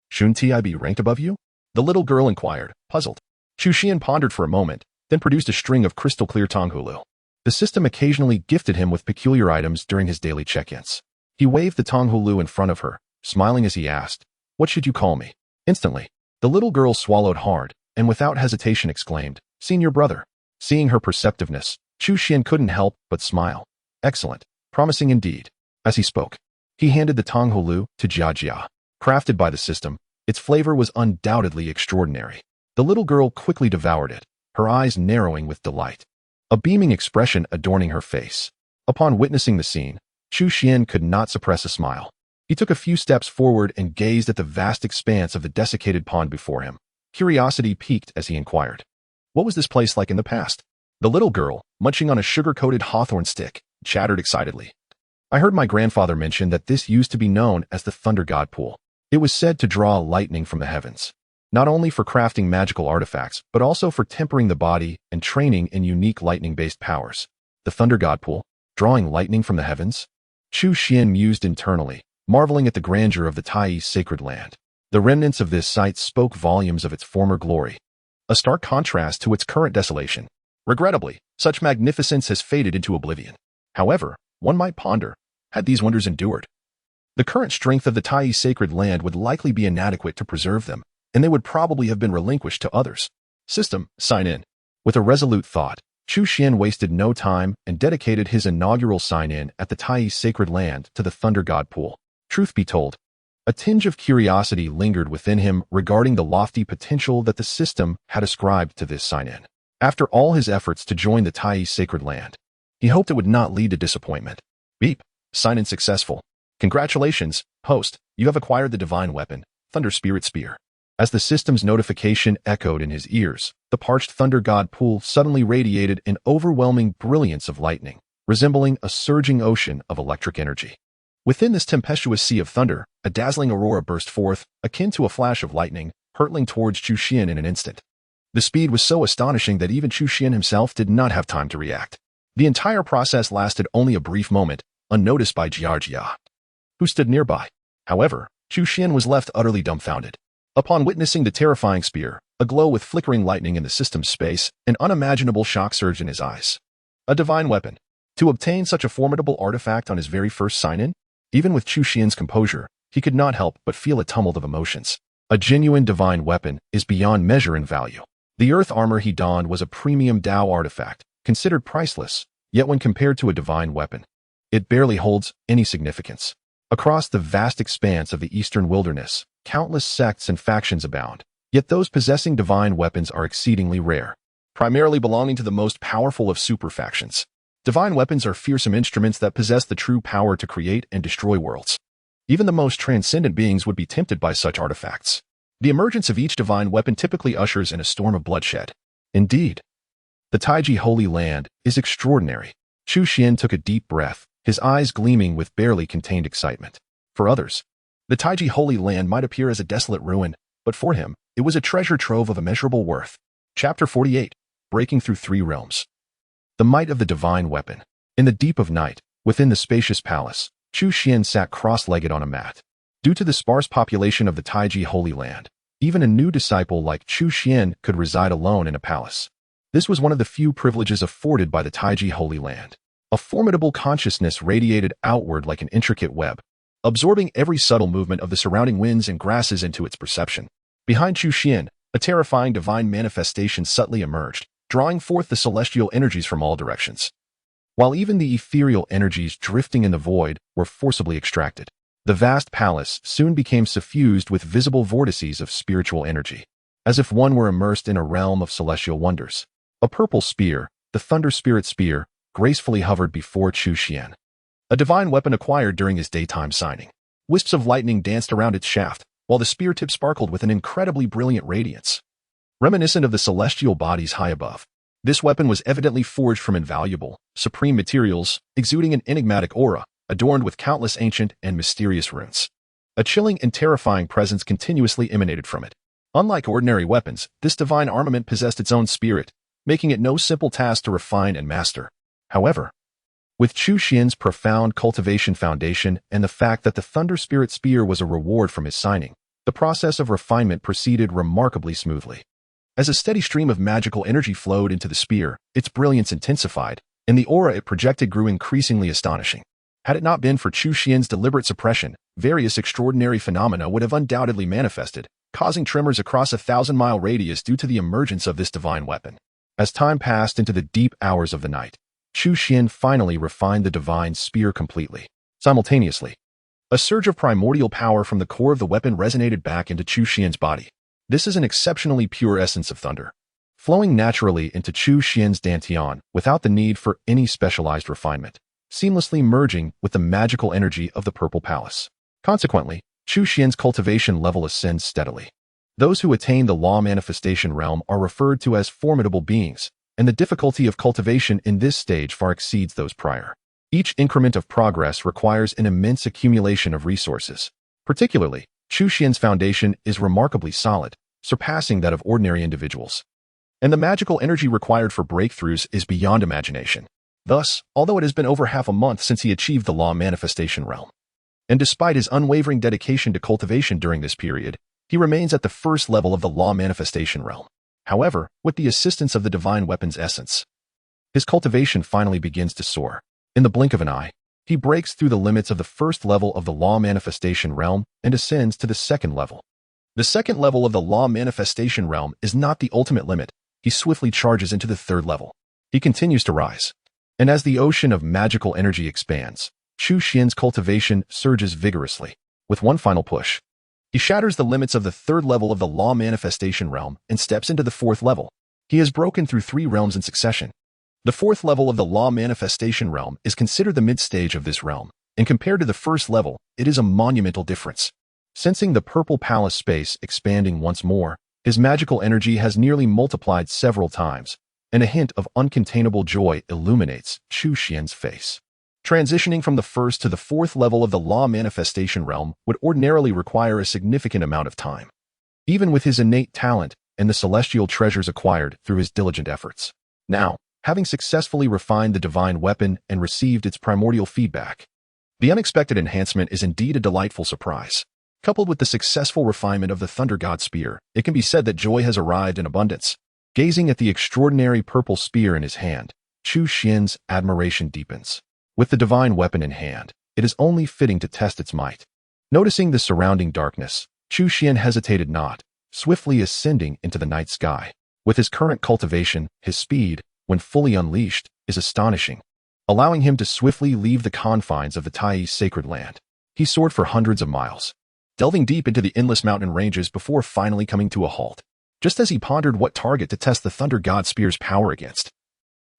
Shouldn't I be ranked above you?" The little girl inquired, puzzled. Chu Xuan pondered for a moment, then produced a string of crystal-clear Tonghulu. The system occasionally gifted him with peculiar items during his daily check-ins. He waved the Tonghulu in front of her, smiling as he asked, "What should you call me?" Instantly, the little girl swallowed hard, and without hesitation exclaimed, "Senior brother." Seeing her perceptiveness, Chu Xuan couldn't help but smile. "Excellent, promising indeed." As he spoke, he handed the Tonghulu to Jia. Crafted by the system, its flavor was undoubtedly extraordinary. The little girl quickly devoured it, her eyes narrowing with delight, a beaming expression adorning her face. Upon witnessing the scene, Chu Xuan could not suppress a smile. He took a few steps forward and gazed at the vast expanse of the desiccated pond before him. Curiosity piqued as he inquired, "What was this place like in the past?" The little girl, munching on a sugar-coated hawthorn stick, chattered excitedly. "I heard my grandfather mention that this used to be known as the Thunder God Pool. It was said to draw lightning from the heavens, not only for crafting magical artifacts, but also for tempering the body and training in unique lightning-based powers. The Thunder God Pool, drawing lightning from the heavens?" Chu Xuan mused internally, marveling at the grandeur of the Tai sacred land. The remnants of this site spoke volumes of its former glory, a stark contrast to its current desolation. Regrettably, such magnificence has faded into oblivion. However, one might ponder, had these wonders endured? The current strength of the Tai sacred land would likely be inadequate to preserve them, and they would probably have been relinquished to others. System, sign in. With a resolute thought, Chu Xuan wasted no time and dedicated his inaugural sign-in at the Tai sacred land to the Thunder God Pool. Truth be told, a tinge of curiosity lingered within him regarding the lofty potential that the system had ascribed to this sign-in. After all his efforts to join the Tai sacred land, he hoped it would not lead to disappointment. Beep. Sign-in successful. Congratulations, host, you have acquired the divine weapon, Thunder Spirit Spear. As the system's notification echoed in his ears, the parched Thunder God Pool suddenly radiated an overwhelming brilliance of lightning, resembling a surging ocean of electric energy. Within this tempestuous sea of thunder, a dazzling aurora burst forth, akin to a flash of lightning, hurtling towards Chu Xuan in an instant. The speed was so astonishing that even Chu Xuan himself did not have time to react. The entire process lasted only a brief moment, unnoticed by Jia, who stood nearby. However, Chu Xuan was left utterly dumbfounded. Upon witnessing the terrifying spear, aglow with flickering lightning in the system's space, an unimaginable shock surged in his eyes. A divine weapon. To obtain such a formidable artifact on his very first sign-in? Even with Chu Xuan's composure, he could not help but feel a tumult of emotions. A genuine divine weapon is beyond measure in value. The earth armor he donned was a premium Dao artifact, considered priceless, yet when compared to a divine weapon, it barely holds any significance. Across the vast expanse of the eastern wilderness, countless sects and factions abound, yet those possessing divine weapons are exceedingly rare, primarily belonging to the most powerful of super factions. Divine weapons are fearsome instruments that possess the true power to create and destroy worlds. Even the most transcendent beings would be tempted by such artifacts. The emergence of each divine weapon typically ushers in a storm of bloodshed. Indeed, the Taiji Holy Land is extraordinary. Chu Xuan took a deep breath, his eyes gleaming with barely contained excitement. For others, The Taiji Holy Land might appear as a desolate ruin, but for him, it was a treasure trove of immeasurable worth. Chapter 48. Breaking Through Three Realms. The Might of the Divine Weapon. In the deep of night, within the spacious palace, Chu Xuan sat cross-legged on a mat. Due to the sparse population of the Taiji Holy Land, even a new disciple like Chu Xuan could reside alone in a palace. This was one of the few privileges afforded by the Taiji Holy Land. A formidable consciousness radiated outward like an intricate web, absorbing every subtle movement of the surrounding winds and grasses into its perception. Behind Chu Xuan, a terrifying divine manifestation subtly emerged, drawing forth the celestial energies from all directions. While even the ethereal energies drifting in the void were forcibly extracted, the vast palace soon became suffused with visible vortices of spiritual energy, as if one were immersed in a realm of celestial wonders. A purple spear, the Thunder Spirit Spear, gracefully hovered before Chu Xuan, a divine weapon acquired during his daytime signing. Wisps of lightning danced around its shaft, while the spear tip sparkled with an incredibly brilliant radiance, reminiscent of the celestial bodies high above. This weapon was evidently forged from invaluable, supreme materials, exuding an enigmatic aura, adorned with countless ancient and mysterious runes. A chilling and terrifying presence continuously emanated from it. Unlike ordinary weapons, this divine armament possessed its own spirit, making it no simple task to refine and master. However, with Chu Xuan's profound cultivation foundation and the fact that the Thunder Spirit Spear was a reward from his signing, the process of refinement proceeded remarkably smoothly. As a steady stream of magical energy flowed into the spear, its brilliance intensified, and the aura it projected grew increasingly astonishing. Had it not been for Chu Xuan's deliberate suppression, various extraordinary phenomena would have undoubtedly manifested, causing tremors across a 1,000-mile radius due to the emergence of this divine weapon. As time passed into the deep hours of the night, Chu Xuan finally refined the divine spear completely. Simultaneously, a surge of primordial power from the core of the weapon resonated back into Chu Xuan's body. This is an exceptionally pure essence of thunder, flowing naturally into Chu Xuan's dantian without the need for any specialized refinement, seamlessly merging with the magical energy of the Purple Palace. Consequently, Chu Xuan's cultivation level ascends steadily. Those who attain the law manifestation realm are referred to as formidable beings, and the difficulty of cultivation in this stage far exceeds those prior. Each increment of progress requires an immense accumulation of resources. Particularly, Chu Xuan's foundation is remarkably solid, surpassing that of ordinary individuals. And the magical energy required for breakthroughs is beyond imagination. Thus, although it has been over half a month since he achieved the law manifestation realm, and despite his unwavering dedication to cultivation during this period, he remains at the first level of the law manifestation realm. However, with the assistance of the divine weapon's essence, his cultivation finally begins to soar. In the blink of an eye, he breaks through the limits of the first level of the law manifestation realm and ascends to the second level. The second level of the law manifestation realm is not the ultimate limit. He swiftly charges into the third level. He continues to rise. And as the ocean of magical energy expands, Chu Xuan's cultivation surges vigorously. With one final push, he shatters the limits of the third level of the law manifestation realm and steps into the fourth level. He has broken through three realms in succession. The fourth level of the law manifestation realm is considered the mid-stage of this realm, and compared to the first level, it is a monumental difference. Sensing the Purple Palace space expanding once more, his magical energy has nearly multiplied several times, and a hint of uncontainable joy illuminates Chu Xuan's face. Transitioning from the first to the fourth level of the law manifestation realm would ordinarily require a significant amount of time, even with his innate talent and the celestial treasures acquired through his diligent efforts. Now, having successfully refined the divine weapon and received its primordial feedback, the unexpected enhancement is indeed a delightful surprise. Coupled with the successful refinement of the Thunder God Spear, it can be said that joy has arrived in abundance. Gazing at the extraordinary purple spear in his hand, Chu Xuan's admiration deepens. With the divine weapon in hand, it is only fitting to test its might. Noticing the surrounding darkness, Chu Xuan hesitated not, swiftly ascending into the night sky. With his current cultivation, his speed, when fully unleashed, is astonishing, allowing him to swiftly leave the confines of the Tai sacred land. He soared for hundreds of miles, delving deep into the endless mountain ranges before finally coming to a halt. Just as he pondered what target to test the Thunder God Spear's power against,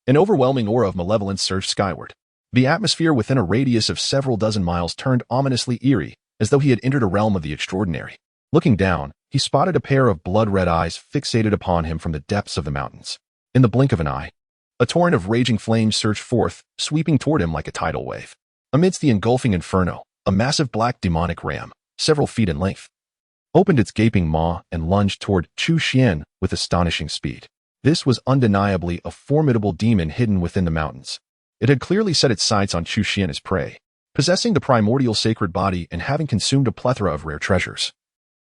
an overwhelming aura of malevolence surged skyward. The atmosphere within a radius of several dozen miles turned ominously eerie, as though he had entered a realm of the extraordinary. Looking down, he spotted a pair of blood-red eyes fixated upon him from the depths of the mountains. In the blink of an eye, a torrent of raging flames surged forth, sweeping toward him like a tidal wave. Amidst the engulfing inferno, a massive black demonic ram, several feet in length, opened its gaping maw and lunged toward Chu Xuan with astonishing speed. This was undeniably a formidable demon hidden within the mountains. It had clearly set its sights on Chu Xuan as prey, possessing the primordial sacred body and having consumed a plethora of rare treasures.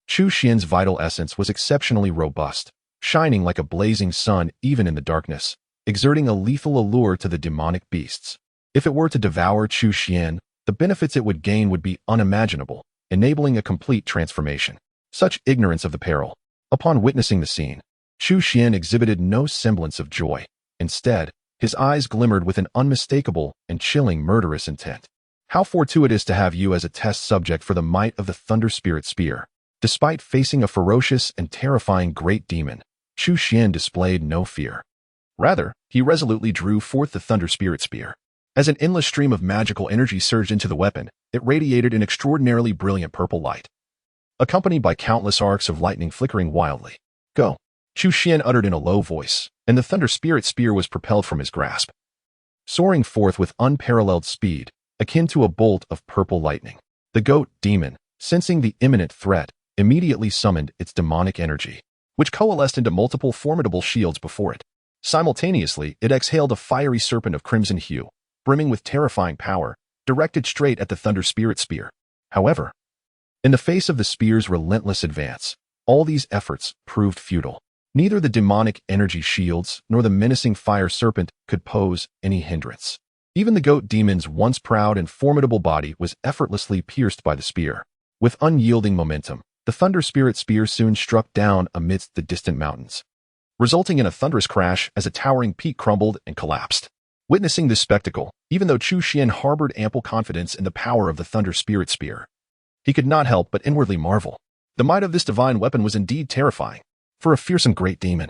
Chu Xuan's vital essence was exceptionally robust, shining like a blazing sun even in the darkness, exerting a lethal allure to the demonic beasts. If it were to devour Chu Xuan, the benefits it would gain would be unimaginable, enabling a complete transformation. Such ignorance of the peril. Upon witnessing the scene, Chu Xuan exhibited no semblance of joy. Instead, his eyes glimmered with an unmistakable and chilling murderous intent. How fortuitous to have you as a test subject for the might of the Thunder Spirit Spear. Despite facing a ferocious and terrifying great demon, Chu Xuan displayed no fear. Rather, he resolutely drew forth the Thunder Spirit Spear. As an endless stream of magical energy surged into the weapon, it radiated an extraordinarily brilliant purple light, accompanied by countless arcs of lightning flickering wildly. Go! Chu Xuan uttered in a low voice, and the Thunder Spirit Spear was propelled from his grasp, soaring forth with unparalleled speed, akin to a bolt of purple lightning. The goat demon, sensing the imminent threat, immediately summoned its demonic energy, which coalesced into multiple formidable shields before it. Simultaneously, it exhaled a fiery serpent of crimson hue, brimming with terrifying power, directed straight at the Thunder Spirit Spear. However, in the face of the spear's relentless advance, all these efforts proved futile. Neither the demonic energy shields nor the menacing fire serpent could pose any hindrance. Even the goat demon's once proud and formidable body was effortlessly pierced by the spear. With unyielding momentum, the Thunder Spirit Spear soon struck down amidst the distant mountains, resulting in a thunderous crash as a towering peak crumbled and collapsed. Witnessing this spectacle, even though Chu Xuan harbored ample confidence in the power of the Thunder Spirit Spear, he could not help but inwardly marvel. The might of this divine weapon was indeed terrifying. For a fearsome great demon,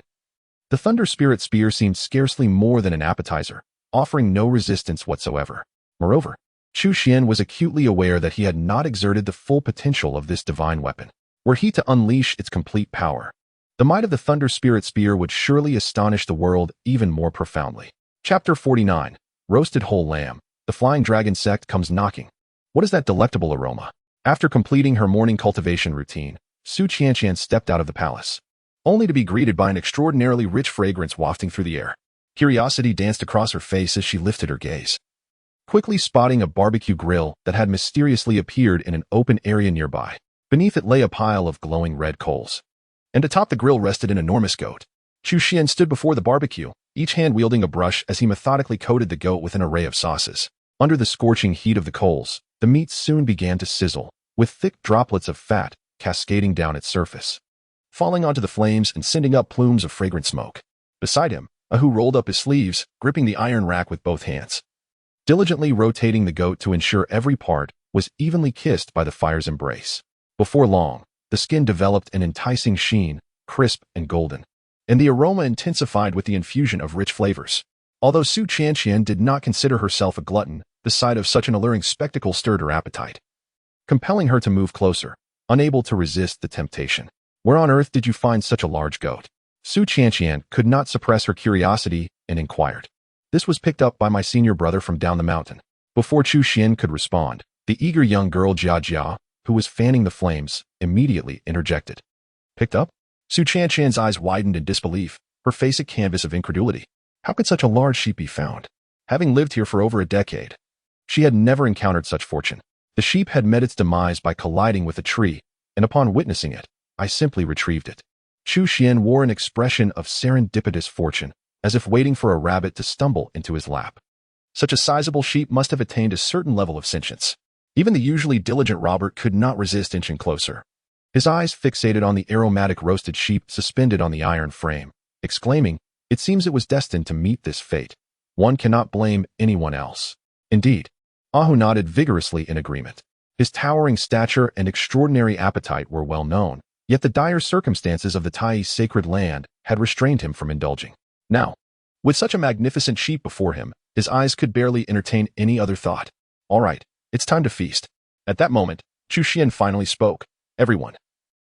the Thunder Spirit Spear seemed scarcely more than an appetizer, offering no resistance whatsoever. Moreover, Chu Xuan was acutely aware that he had not exerted the full potential of this divine weapon. Were he to unleash its complete power, the might of the Thunder Spirit Spear would surely astonish the world even more profoundly. Chapter 49. Roasted Whole Lamb. The Flying Dragon Sect comes knocking. What is that delectable aroma? After completing her morning cultivation routine, Su Qianqian stepped out of the palace, only to be greeted by an extraordinarily rich fragrance wafting through the air. Curiosity danced across her face as she lifted her gaze, quickly spotting a barbecue grill that had mysteriously appeared in an open area nearby. Beneath it lay a pile of glowing red coals, and atop the grill rested an enormous goat. Chu Xuan stood before the barbecue, each hand wielding a brush as he methodically coated the goat with an array of sauces. Under the scorching heat of the coals, the meat soon began to sizzle, with thick droplets of fat cascading down its surface, falling onto the flames and sending up plumes of fragrant smoke. Beside him, Ahu rolled up his sleeves, gripping the iron rack with both hands, diligently rotating the goat to ensure every part was evenly kissed by the fire's embrace. Before long, the skin developed an enticing sheen, crisp and golden, and the aroma intensified with the infusion of rich flavors. Although Su Qianqian did not consider herself a glutton, the sight of such an alluring spectacle stirred her appetite, compelling her to move closer, unable to resist the temptation. Where on earth did you find such a large goat? Su Qianqian could not suppress her curiosity and inquired. This was picked up by my senior brother from down the mountain. Before Chu Xuan could respond, the eager young girl Jia, who was fanning the flames, immediately interjected. Picked up? Su Qianqian's eyes widened in disbelief, her face a canvas of incredulity. How could such a large sheep be found? Having lived here for over a decade, she had never encountered such fortune. The sheep had met its demise by colliding with a tree, and upon witnessing it, I simply retrieved it. Chu Xuan wore an expression of serendipitous fortune, as if waiting for a rabbit to stumble into his lap. Such a sizable sheep must have attained a certain level of sentience. Even the usually diligent Robert could not resist inching closer, his eyes fixated on the aromatic roasted sheep suspended on the iron frame, exclaiming, "It seems it was destined to meet this fate. One cannot blame anyone else." Indeed, Ahu nodded vigorously in agreement. His towering stature and extraordinary appetite were well known, yet the dire circumstances of the Tai's sacred land had restrained him from indulging. Now, with such a magnificent sheep before him, his eyes could barely entertain any other thought. All right, it's time to feast. At that moment, Chu Xuan finally spoke. Everyone,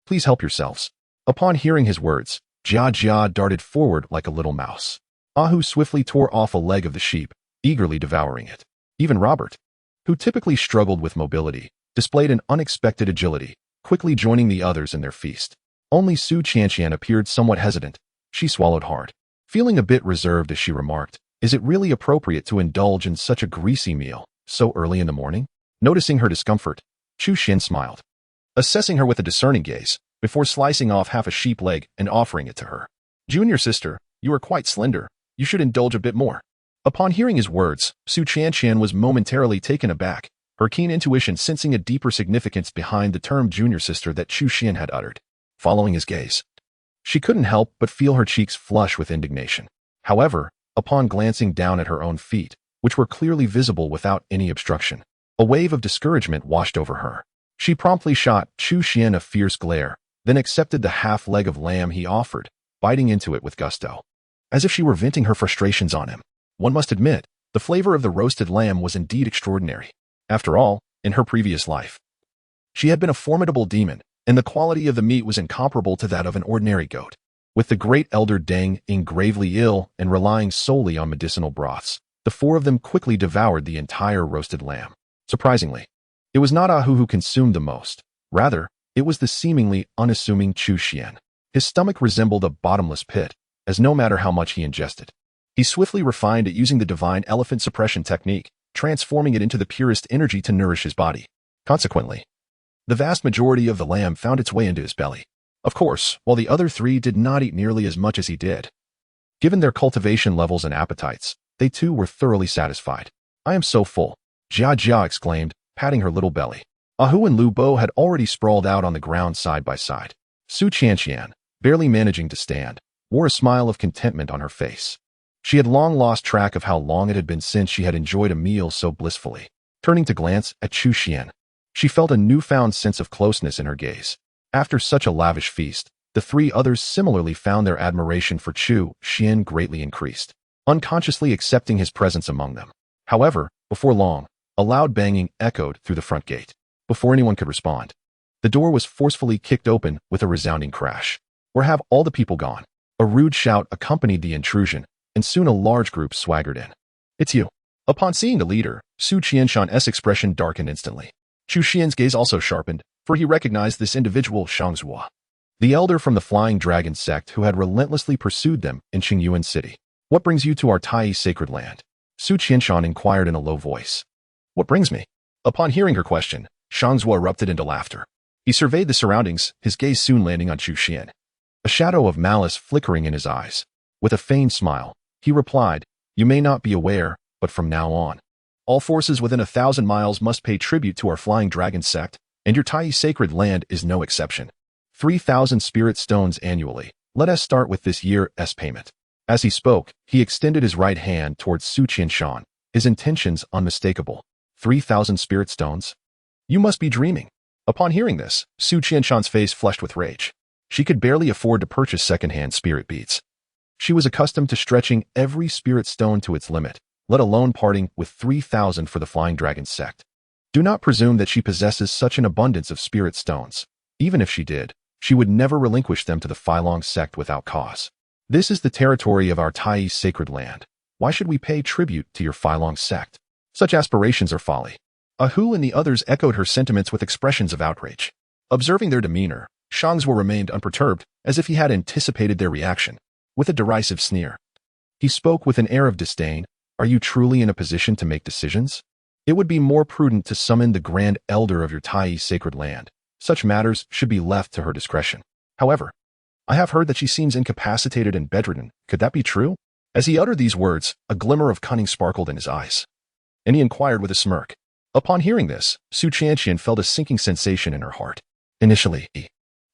please help yourselves. Upon hearing his words, Jia darted forward like a little mouse. Ahu swiftly tore off a leg of the sheep, eagerly devouring it. Even Robert, who typically struggled with mobility, displayed an unexpected agility, quickly joining the others in their feast. Only Su Qianqian appeared somewhat hesitant. She swallowed hard, feeling a bit reserved as she remarked, "Is it really appropriate to indulge in such a greasy meal so early in the morning?" Noticing her discomfort, Chu Xuan smiled, assessing her with a discerning gaze, before slicing off half a sheep leg and offering it to her. "Junior sister, you are quite slender. You should indulge a bit more." Upon hearing his words, Su Qianqian was momentarily taken aback, her keen intuition sensing a deeper significance behind the term junior sister that Chu Xuan had uttered. Following his gaze, she couldn't help but feel her cheeks flush with indignation. However, upon glancing down at her own feet, which were clearly visible without any obstruction, a wave of discouragement washed over her. She promptly shot Chu Xuan a fierce glare, then accepted the half leg of lamb he offered, biting into it with gusto, as if she were venting her frustrations on him. One must admit, the flavor of the roasted lamb was indeed extraordinary. After all, in her previous life, she had been a formidable demon, and the quality of the meat was incomparable to that of an ordinary goat. With the great elder Deng being gravely ill and relying solely on medicinal broths, the four of them quickly devoured the entire roasted lamb. Surprisingly, it was not Ahu who consumed the most. Rather, it was the seemingly unassuming Chu Xuan. His stomach resembled a bottomless pit, as no matter how much he ingested, he swiftly refined it using the divine elephant suppression technique, transforming it into the purest energy to nourish his body. Consequently, the vast majority of the lamb found its way into his belly. Of course, while the other three did not eat nearly as much as he did. Given their cultivation levels and appetites, they too were thoroughly satisfied. "I am so full," Jia Jia exclaimed, patting her little belly. Ahu and Lu Bo had already sprawled out on the ground side by side. Su Qianqian, barely managing to stand, wore a smile of contentment on her face. She had long lost track of how long it had been since she had enjoyed a meal so blissfully. Turning to glance at Chu Xuan, she felt a newfound sense of closeness in her gaze. After such a lavish feast, the three others similarly found their admiration for Chu Xuan greatly increased, unconsciously accepting his presence among them. However, before long, a loud banging echoed through the front gate. Before anyone could respond, the door was forcefully kicked open with a resounding crash. "Where have all the people gone?" A rude shout accompanied the intrusion, and soon a large group swaggered in. "It's you." Upon seeing the leader, Su Qianshan's expression darkened instantly. Chu Xian's gaze also sharpened, for he recognized this individual Shangzhua, the elder from the Flying Dragon sect who had relentlessly pursued them in Qingyuan City. "What brings you to our Tai sacred land?" Su Qianshan inquired in a low voice. "What brings me?" Upon hearing her question, Shangzhua erupted into laughter. He surveyed the surroundings, his gaze soon landing on Chu Xuan, a shadow of malice flickering in his eyes. With a feigned smile, he replied, "You may not be aware, but from now on, all forces within 1,000 miles must pay tribute to our Flying Dragon sect, and your Tai sacred land is no exception. 3,000 spirit stones annually. Let us start with this year's payment." As he spoke, he extended his right hand towards Su Qianshan, his intentions unmistakable. 3,000 spirit stones? You must be dreaming. Upon hearing this, Su Qianshan's face flushed with rage. She could barely afford to purchase second-hand spirit beads. She was accustomed to stretching every spirit stone to its limit, let alone parting with 3,000 for the Flying Dragon sect. Do not presume that she possesses such an abundance of spirit stones. Even if she did, she would never relinquish them to the Phylong sect without cause. This is the territory of our Tai sacred land. Why should we pay tribute to your Phylong sect? Such aspirations are folly. Ahu and the others echoed her sentiments with expressions of outrage. Observing their demeanor, Shangzhua remained unperturbed, as if he had anticipated their reaction. With a derisive sneer, he spoke with an air of disdain. "Are you truly in a position to make decisions? It would be more prudent to summon the Grand Elder of your Tai sacred land. Such matters should be left to her discretion. However, I have heard that she seems incapacitated and bedridden. Could that be true?" As he uttered these words, a glimmer of cunning sparkled in his eyes, and he inquired with a smirk. Upon hearing this, Su Qianqian felt a sinking sensation in her heart. Initially,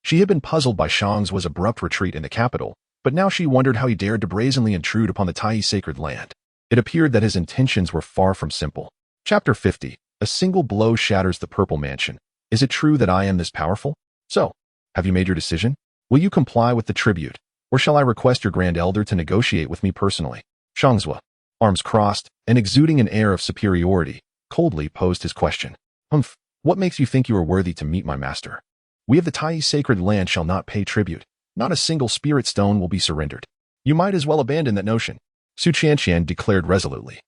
she had been puzzled by Shang's abrupt retreat in the capital, but now she wondered how he dared to brazenly intrude upon the Tai sacred land. It appeared that his intentions were far from simple. Chapter 50. A single blow shatters the Purple Mansion. Is it true that I am this powerful? So, have you made your decision? Will you comply with the tribute, or shall I request your Grand Elder to negotiate with me personally? Shangzhua, arms crossed and exuding an air of superiority, coldly posed his question. What makes you think you are worthy to meet my master? We of the Tai sacred land shall not pay tribute. Not a single spirit stone will be surrendered. You might as well abandon that notion, Su Qianqian declared resolutely,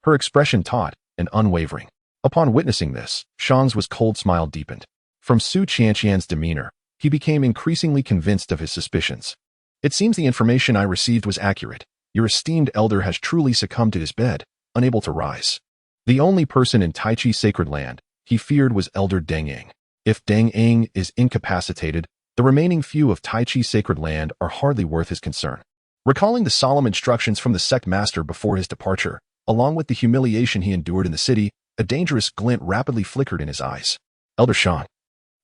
her expression taut and unwavering. Upon witnessing this, Shang's cold smile deepened. From Su Qianqian's demeanor, he became increasingly convinced of his suspicions. It seems the information I received was accurate. Your esteemed elder has truly succumbed to his bed, unable to rise. The only person in Tai Chi sacred land he feared was Elder Deng Ying. If Deng Ying is incapacitated, the remaining few of Tai Chi sacred land are hardly worth his concern. Recalling the solemn instructions from the sect master before his departure, along with the humiliation he endured in the city, a dangerous glint rapidly flickered in his eyes. Elder Shan,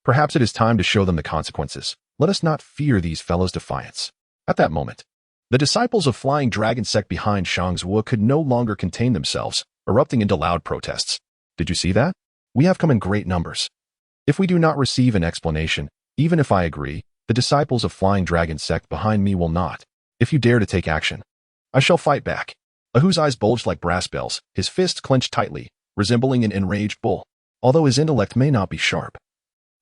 perhaps it is time to show them the consequences. Let us not fear these fellows' defiance. At that moment, the disciples of Flying Dragon sect behind Shang Zuo could no longer contain themselves, erupting into loud protests. Did you see that? We have come in great numbers. If we do not receive an explanation, even if I agree, the disciples of Flying Dragon sect behind me will not. If you dare to take action, I shall fight back. Ahu's eyes bulged like brass bells, his fists clenched tightly, resembling an enraged bull. Although his intellect may not be sharp,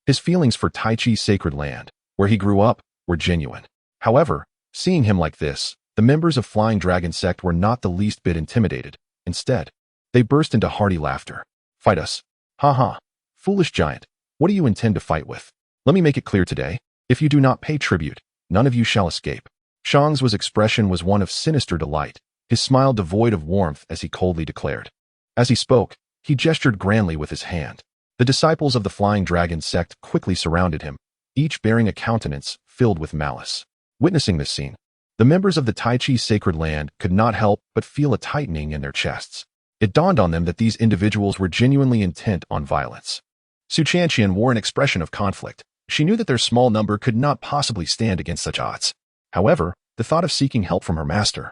his feelings for Tai Chi's sacred land, where he grew up, were genuine. However, seeing him like this, the members of Flying Dragon sect were not the least bit intimidated. Instead, they burst into hearty laughter. Fight us. Ha ha. Foolish giant, what do you intend to fight with? Let me make it clear today. If you do not pay tribute, none of you shall escape. Shang Zuo's expression was one of sinister delight, his smile devoid of warmth as he coldly declared. As he spoke, he gestured grandly with his hand. The disciples of the Flying Dragon sect quickly surrounded him, each bearing a countenance filled with malice. Witnessing this scene, the members of the Tai Chi sacred land could not help but feel a tightening in their chests. It dawned on them that these individuals were genuinely intent on violence. Su Qianqian wore an expression of conflict. She knew that their small number could not possibly stand against such odds. However, the thought of seeking help from her master,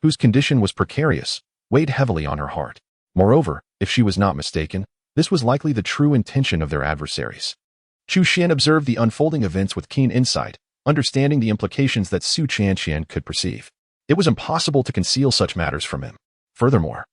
whose condition was precarious, weighed heavily on her heart. Moreover, if she was not mistaken, this was likely the true intention of their adversaries. Chu Xuan observed the unfolding events with keen insight, understanding the implications that Su Qianqian could perceive. It was impossible to conceal such matters from him. Furthermore,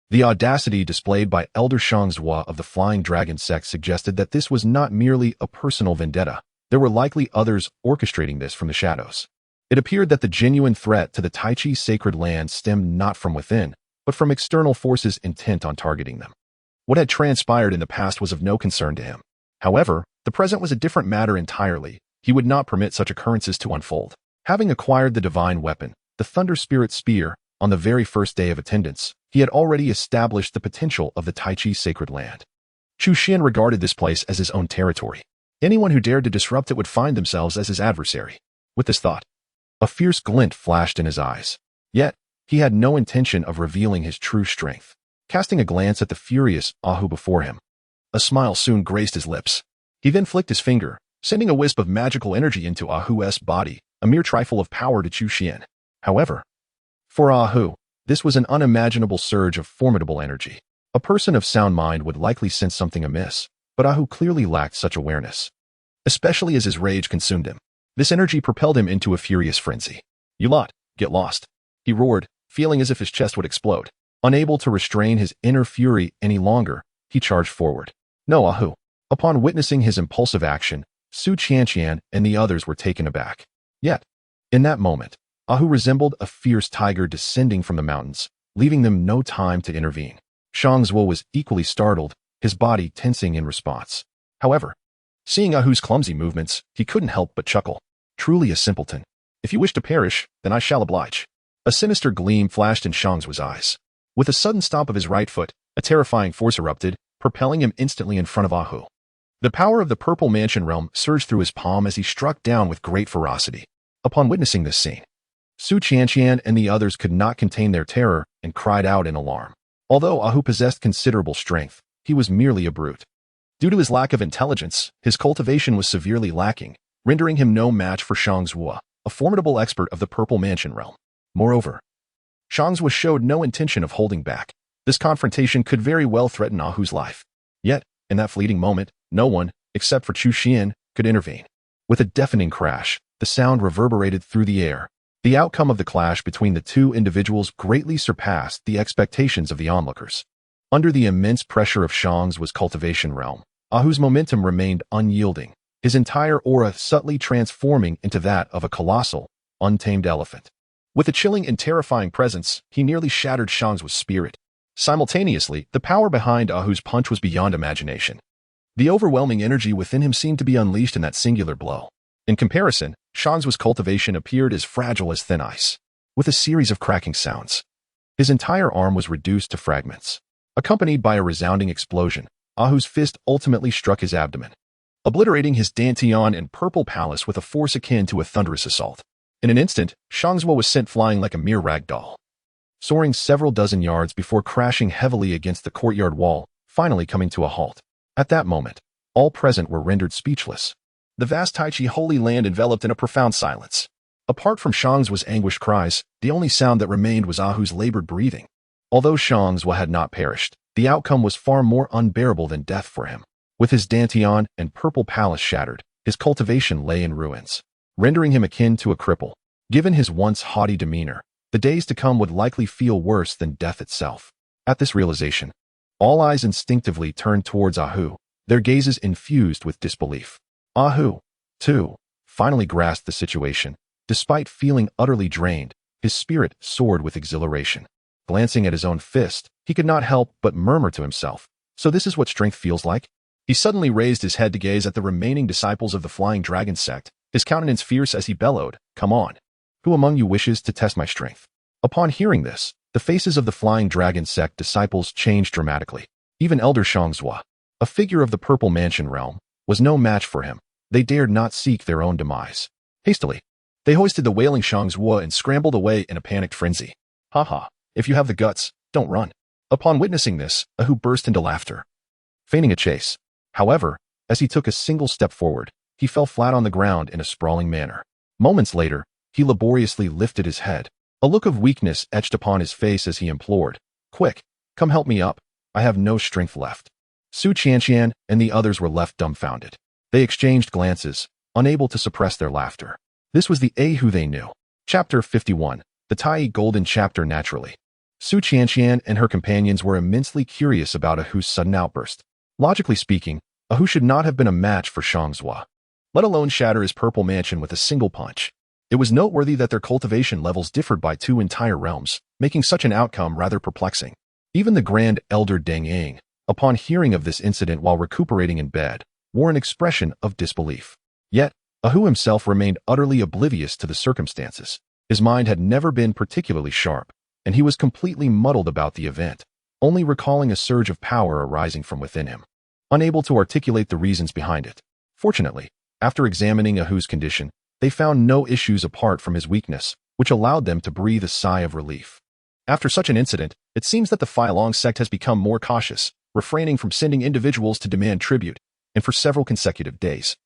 the audacity displayed by Elder Shang Zuo of the Flying Dragon sect suggested that this was not merely a personal vendetta. There were likely others orchestrating this from the shadows. It appeared that the genuine threat to the Tai Chi sacred land stemmed not from within, but from external forces intent on targeting them. What had transpired in the past was of no concern to him. However, the present was a different matter entirely. He would not permit such occurrences to unfold. Having acquired the divine weapon, the Thunder Spirit Spear, on the very first day of attendance, he had already established the potential of the Tai Chi sacred land. Chu Xuan regarded this place as his own territory. Anyone who dared to disrupt it would find themselves as his adversary. With this thought, a fierce glint flashed in his eyes. Yet, he had no intention of revealing his true strength. Casting a glance at the furious Ahu before him, a smile soon graced his lips. He then flicked his finger, sending a wisp of magical energy into Ahu's body, a mere trifle of power to Chu Xuan. However, for Ahu, this was an unimaginable surge of formidable energy. A person of sound mind would likely sense something amiss, but Ahu clearly lacked such awareness, especially as his rage consumed him. This energy propelled him into a furious frenzy. You lot, get lost, he roared, feeling as if his chest would explode. Unable to restrain his inner fury any longer, he charged forward. No, Ahu. Upon witnessing his impulsive action, Su Qianqian and the others were taken aback. Yet, in that moment, Ahu resembled a fierce tiger descending from the mountains, leaving them no time to intervene. Shang Zuo was equally startled, his body tensing in response. However, seeing Ahu's clumsy movements, he couldn't help but chuckle. Truly a simpleton. If you wish to perish, then I shall oblige. A sinister gleam flashed in Shang Zuo's eyes. With a sudden stomp of his right foot, a terrifying force erupted, propelling him instantly in front of Ahu. The power of the Purple Mansion realm surged through his palm as he struck down with great ferocity. Upon witnessing this scene, Su Qianqian and the others could not contain their terror and cried out in alarm. Although Ahu possessed considerable strength, he was merely a brute. Due to his lack of intelligence, his cultivation was severely lacking, rendering him no match for Shang Zuo, a formidable expert of the Purple Mansion realm. Moreover, Shang Zuo showed no intention of holding back. This confrontation could very well threaten Ahu's life. Yet, in that fleeting moment, no one, except for Chu Xuan, could intervene. With a deafening crash, the sound reverberated through the air. The outcome of the clash between the two individuals greatly surpassed the expectations of the onlookers. Under the immense pressure of Shang Zuo's cultivation realm, Ahu's momentum remained unyielding, his entire aura subtly transforming into that of a colossal, untamed elephant. With a chilling and terrifying presence, he nearly shattered Shang Zuo's spirit. Simultaneously, the power behind Ahu's punch was beyond imagination. The overwhelming energy within him seemed to be unleashed in that singular blow. In comparison, Shangzuo's cultivation appeared as fragile as thin ice, with a series of cracking sounds. His entire arm was reduced to fragments. Accompanied by a resounding explosion, Ahu's fist ultimately struck his abdomen, obliterating his dantian and purple palace with a force akin to a thunderous assault. In an instant, Shangzuo was sent flying like a mere rag doll, soaring several dozen yards before crashing heavily against the courtyard wall, finally coming to a halt. At that moment, all present were rendered speechless. The vast Taichi Holy Land enveloped in a profound silence. Apart from Shangzuo's anguished cries, the only sound that remained was Ahu's labored breathing. Although Shangzuo had not perished, the outcome was far more unbearable than death for him. With his dantian and purple palace shattered, his cultivation lay in ruins, rendering him akin to a cripple. Given his once haughty demeanor, the days to come would likely feel worse than death itself. At this realization, all eyes instinctively turned towards Ahu, their gazes infused with disbelief. Ahu, too, finally grasped the situation. Despite feeling utterly drained, his spirit soared with exhilaration. Glancing at his own fist, he could not help but murmur to himself, "So this is what strength feels like?" He suddenly raised his head to gaze at the remaining disciples of the Flying Dragon sect, his countenance fierce as he bellowed, "Come on! Who among you wishes to test my strength?" Upon hearing this, the faces of the Flying Dragon sect disciples changed dramatically. Even Elder Shangzuo, a figure of the Purple Mansion realm, was no match for him. They dared not seek their own demise. Hastily, they hoisted the wailing Shangzuo and scrambled away in a panicked frenzy. "Ha! If you have the guts, don't run." Upon witnessing this, Ahu burst into laughter, feigning a chase. However, as he took a single step forward, he fell flat on the ground in a sprawling manner. Moments later, he laboriously lifted his head. A look of weakness etched upon his face as he implored, "Quick, come help me up. I have no strength left." Su Qianqian and the others were left dumbfounded. They exchanged glances, unable to suppress their laughter. This was the Ahu they knew. Chapter 51, the Tai Golden Chapter. Naturally, Su Qianqian and her companions were immensely curious about Ahu's sudden outburst. Logically speaking, Ahu should not have been a match for Shangzuo, let alone shatter his purple mansion with a single punch. It was noteworthy that their cultivation levels differed by 2 entire realms, making such an outcome rather perplexing. Even the Grand Elder Deng Ying, upon hearing of this incident while recuperating in bed, wore an expression of disbelief. Yet, Ahu himself remained utterly oblivious to the circumstances. His mind had never been particularly sharp, and he was completely muddled about the event, only recalling a surge of power arising from within him, unable to articulate the reasons behind it. Fortunately, after examining Ahu's condition, they found no issues apart from his weakness, which allowed them to breathe a sigh of relief. After such an incident, it seems that the Falong sect has become more cautious, refraining from sending individuals to demand tribute, and for several consecutive days,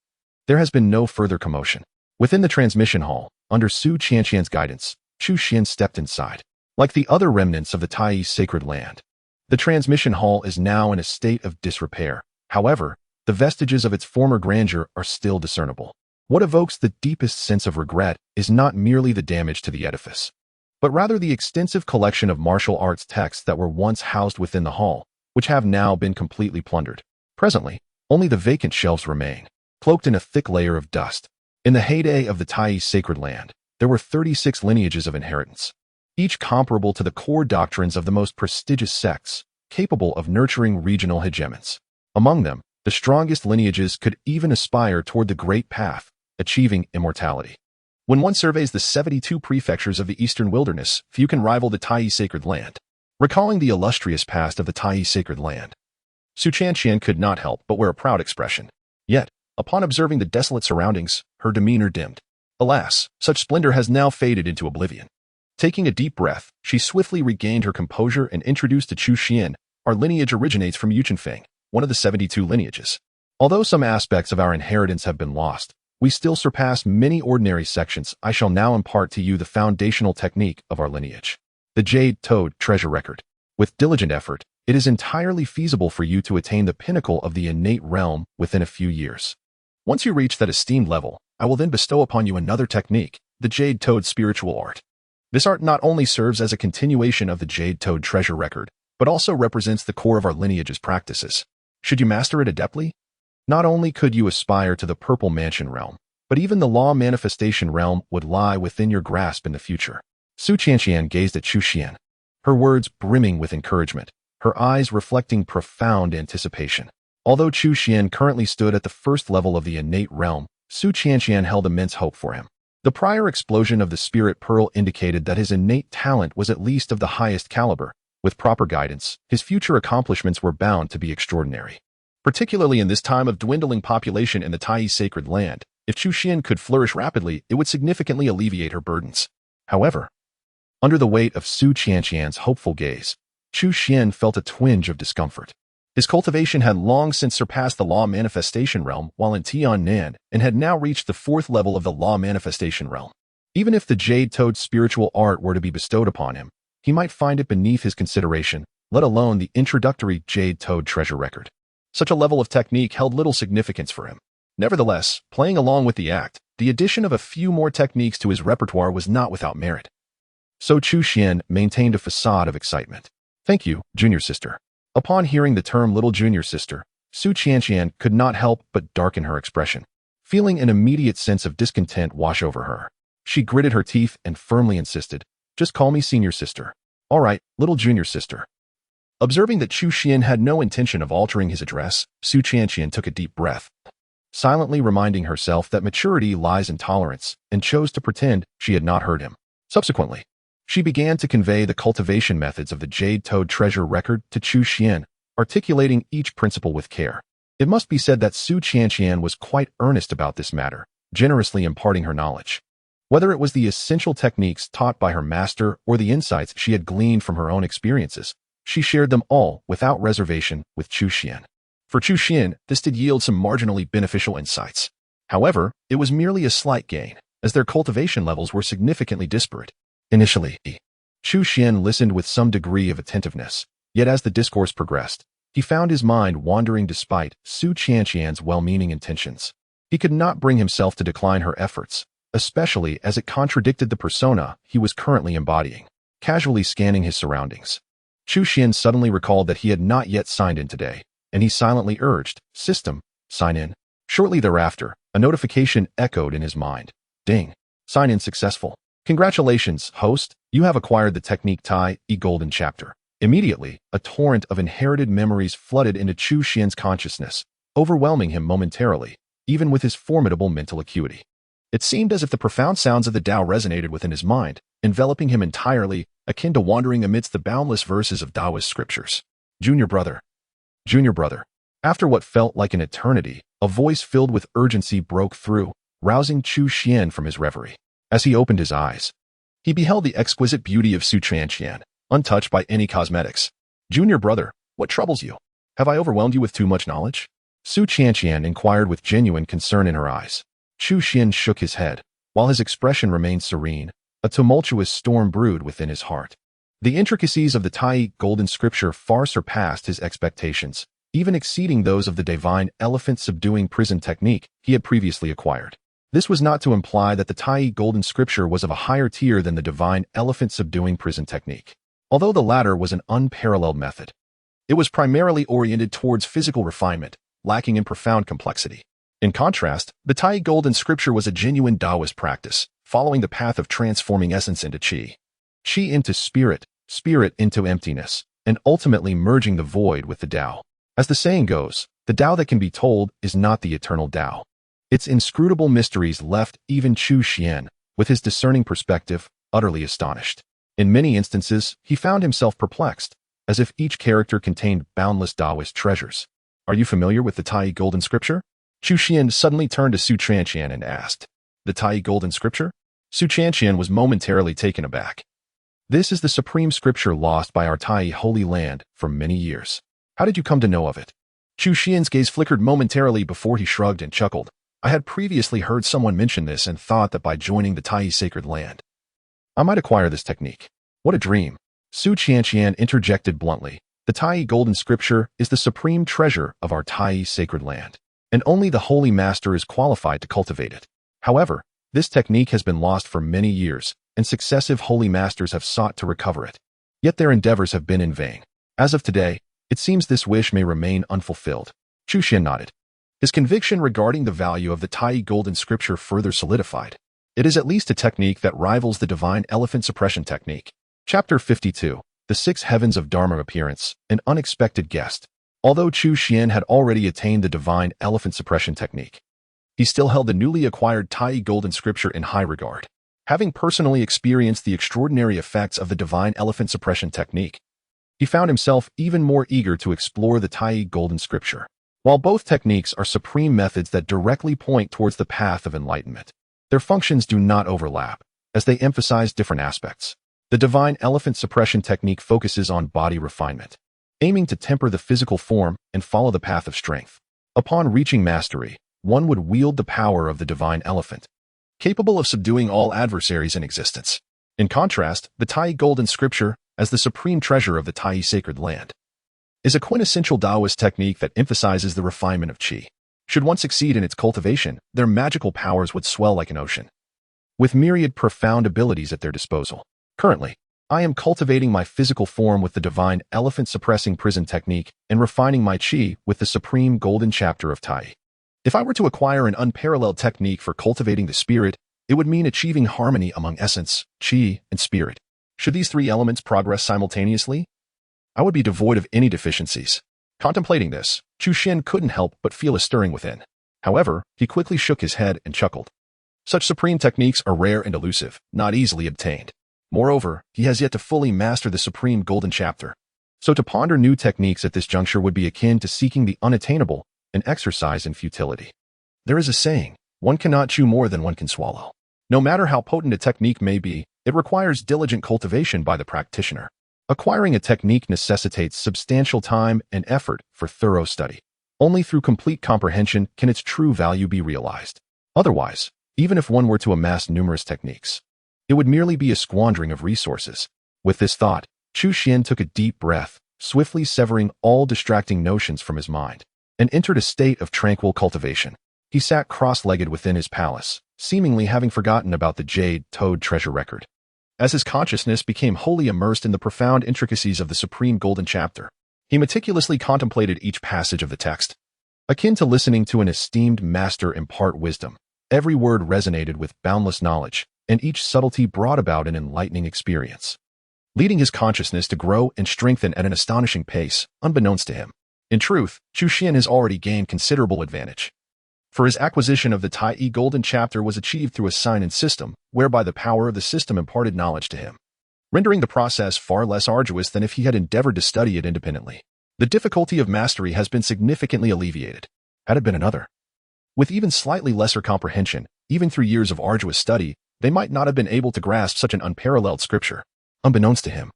there has been no further commotion. Within the transmission hall, under Su Qianqian's guidance, Chu Xuan stepped inside. Like the other remnants of the Tai sacred land, the transmission hall is now in a state of disrepair. However, the vestiges of its former grandeur are still discernible. What evokes the deepest sense of regret is not merely the damage to the edifice, but rather the extensive collection of martial arts texts that were once housed within the hall, which have now been completely plundered. Presently, only the vacant shelves remain, cloaked in a thick layer of dust. In the heyday of the Tai sacred land, there were 36 lineages of inheritance, each comparable to the core doctrines of the most prestigious sects, capable of nurturing regional hegemons. Among them, the strongest lineages could even aspire toward the Great Path, achieving immortality. When one surveys the 72 prefectures of the eastern wilderness, few can rival the Tai sacred land. Recalling the illustrious past of the Tai sacred land, Su Qianqian could not help but wear a proud expression. Yet, upon observing the desolate surroundings, her demeanor dimmed. Alas, such splendor has now faded into oblivion. Taking a deep breath, she swiftly regained her composure and introduced to Chu Xuan, "Our lineage originates from Yuchenfeng, one of the 72 lineages. Although some aspects of our inheritance have been lost, we still surpass many ordinary sections. I shall now impart to you the foundational technique of our lineage, the Jade Toad Treasure Record. With diligent effort, it is entirely feasible for you to attain the pinnacle of the innate realm within a few years. Once you reach that esteemed level, I will then bestow upon you another technique, the Jade Toad Spiritual Art. This art not only serves as a continuation of the Jade Toad Treasure Record, but also represents the core of our lineage's practices. Should you master it adeptly, not only could you aspire to the Purple Mansion realm, but even the Law Manifestation realm would lie within your grasp in the future." Su Qianqian gazed at Chu Xuan, her words brimming with encouragement, her eyes reflecting profound anticipation. Although Chu Xuan currently stood at the first level of the innate realm, Su Qianqian held immense hope for him. The prior explosion of the Spirit Pearl indicated that his innate talent was at least of the highest caliber. With proper guidance, his future accomplishments were bound to be extraordinary. Particularly in this time of dwindling population in the Tai sacred land, if Chu Xuan could flourish rapidly, it would significantly alleviate her burdens. However, under the weight of Su Qianqian's hopeful gaze, Chu Xuan felt a twinge of discomfort. His cultivation had long since surpassed the law manifestation realm while in Tiannan and had now reached the fourth level of the law manifestation realm. Even if the Jade Toad spiritual art were to be bestowed upon him, he might find it beneath his consideration, let alone the introductory Jade Toad treasure record. Such a level of technique held little significance for him. Nevertheless, playing along with the act, the addition of a few more techniques to his repertoire was not without merit. So Chu Xuan maintained a facade of excitement. "Thank you, junior sister." Upon hearing the term little junior sister, Su Qianqian could not help but darken her expression, feeling an immediate sense of discontent wash over her. She gritted her teeth and firmly insisted, "Just call me senior sister." "All right, little junior sister." Observing that Chu Xuan had no intention of altering his address, Su Qianqian took a deep breath, silently reminding herself that maturity lies in tolerance, and chose to pretend she had not heard him. Subsequently, she began to convey the cultivation methods of the Jade Toad treasure record to Chu Xuan, articulating each principle with care. It must be said that Su Qianqian was quite earnest about this matter, generously imparting her knowledge. Whether it was the essential techniques taught by her master or the insights she had gleaned from her own experiences, she shared them all without reservation with Chu Xuan. For Chu Xuan, this did yield some marginally beneficial insights. However, it was merely a slight gain, as their cultivation levels were significantly disparate. Initially, Chu Xuan listened with some degree of attentiveness, yet as the discourse progressed, he found his mind wandering despite Su Qianqian's well-meaning intentions. He could not bring himself to decline her efforts, especially as it contradicted the persona he was currently embodying. Casually scanning his surroundings, Chu Xuan suddenly recalled that he had not yet signed in today, and he silently urged, "System, sign in." Shortly thereafter, a notification echoed in his mind. "Ding. Sign in successful. Congratulations, host, you have acquired the technique Tai Golden Chapter." Immediately, a torrent of inherited memories flooded into Chu Xuan's consciousness, overwhelming him momentarily, even with his formidable mental acuity. It seemed as if the profound sounds of the Tao resonated within his mind, enveloping him entirely, akin to wandering amidst the boundless verses of Taoist scriptures. Junior brother. Junior brother. After what felt like an eternity, a voice filled with urgency broke through, rousing Chu Xuan from his reverie. As he opened his eyes, he beheld the exquisite beauty of Su Qianqian, untouched by any cosmetics. "Junior brother, what troubles you? Have I overwhelmed you with too much knowledge?" Su Qianqian inquired with genuine concern in her eyes. Chu Xuan shook his head. While his expression remained serene, a tumultuous storm brewed within his heart. The intricacies of the Tai Golden Scripture far surpassed his expectations, even exceeding those of the divine elephant-subduing prison technique he had previously acquired. This was not to imply that the Tai Golden Scripture was of a higher tier than the divine elephant-subduing prison technique. Although the latter was an unparalleled method, it was primarily oriented towards physical refinement, lacking in profound complexity. In contrast, the Tai Golden Scripture was a genuine Taoist practice, following the path of transforming essence into qi, qi into spirit, spirit into emptiness, and ultimately merging the void with the Tao. As the saying goes, the Tao that can be told is not the eternal Tao. Its inscrutable mysteries left even Chu Xuan, with his discerning perspective, utterly astonished. In many instances, he found himself perplexed, as if each character contained boundless Taoist treasures. "Are you familiar with the Tai Golden Scripture?" Chu Xuan suddenly turned to Su Qianqian and asked. "The Tai Golden Scripture?" Su Qianqian was momentarily taken aback. "This is the supreme scripture lost by our Tai Holy Land for many years. How did you come to know of it?" Chu Xuan's gaze flickered momentarily before he shrugged and chuckled. "I had previously heard someone mention this and thought that by joining the Tai Sacred Land, I might acquire this technique." "What a dream." Su Qianqian interjected bluntly. "The Tai Golden Scripture is the supreme treasure of our Tai Sacred Land, and only the Holy Master is qualified to cultivate it. However, this technique has been lost for many years, and successive Holy Masters have sought to recover it. Yet their endeavors have been in vain. As of today, it seems this wish may remain unfulfilled." Chu Xuan nodded. His conviction regarding the value of the Tai Golden Scripture further solidified. It is at least a technique that rivals the divine elephant suppression technique. Chapter 52. The Six Heavens of Dharma Appearance, an Unexpected Guest. Although Chu Xuan had already attained the divine elephant suppression technique, he still held the newly acquired Tai golden scripture in high regard. Having personally experienced the extraordinary effects of the divine elephant suppression technique, he found himself even more eager to explore the Tai golden scripture. While both techniques are supreme methods that directly point towards the path of enlightenment, their functions do not overlap, as they emphasize different aspects. The divine elephant suppression technique focuses on body refinement, aiming to temper the physical form and follow the path of strength. Upon reaching mastery, one would wield the power of the divine elephant, capable of subduing all adversaries in existence. In contrast, the Tai golden scripture, as the supreme treasure of the Tai sacred land, is a quintessential Taoist technique that emphasizes the refinement of qi. Should one succeed in its cultivation, their magical powers would swell like an ocean, with myriad profound abilities at their disposal. Currently, I am cultivating my physical form with the divine elephant suppressing prison technique and refining my qi with the supreme golden chapter of Tai. If I were to acquire an unparalleled technique for cultivating the spirit, it would mean achieving harmony among essence, qi, and spirit. Should these three elements progress simultaneously, I would be devoid of any deficiencies. Contemplating this, Chu Xuan couldn't help but feel a stirring within. However, he quickly shook his head and chuckled. Such supreme techniques are rare and elusive, not easily obtained. Moreover, he has yet to fully master the supreme golden chapter. So to ponder new techniques at this juncture would be akin to seeking the unattainable, an exercise in futility. There is a saying, one cannot chew more than one can swallow. No matter how potent a technique may be, it requires diligent cultivation by the practitioner. Acquiring a technique necessitates substantial time and effort for thorough study. Only through complete comprehension can its true value be realized. Otherwise, even if one were to amass numerous techniques, it would merely be a squandering of resources. With this thought, Chu Xuan took a deep breath, swiftly severing all distracting notions from his mind, and entered a state of tranquil cultivation. He sat cross-legged within his palace, seemingly having forgotten about the jade-toed treasure record. As his consciousness became wholly immersed in the profound intricacies of the supreme golden chapter, he meticulously contemplated each passage of the text. Akin to listening to an esteemed master impart wisdom, every word resonated with boundless knowledge, and each subtlety brought about an enlightening experience, leading his consciousness to grow and strengthen at an astonishing pace, unbeknownst to him. In truth, Chu Xuan has already gained considerable advantage, for his acquisition of the Tai golden chapter was achieved through a sign-in system, whereby the power of the system imparted knowledge to him, rendering the process far less arduous than if he had endeavored to study it independently. The difficulty of mastery has been significantly alleviated, had it been another. With even slightly lesser comprehension, even through years of arduous study, they might not have been able to grasp such an unparalleled scripture. Unbeknownst to him,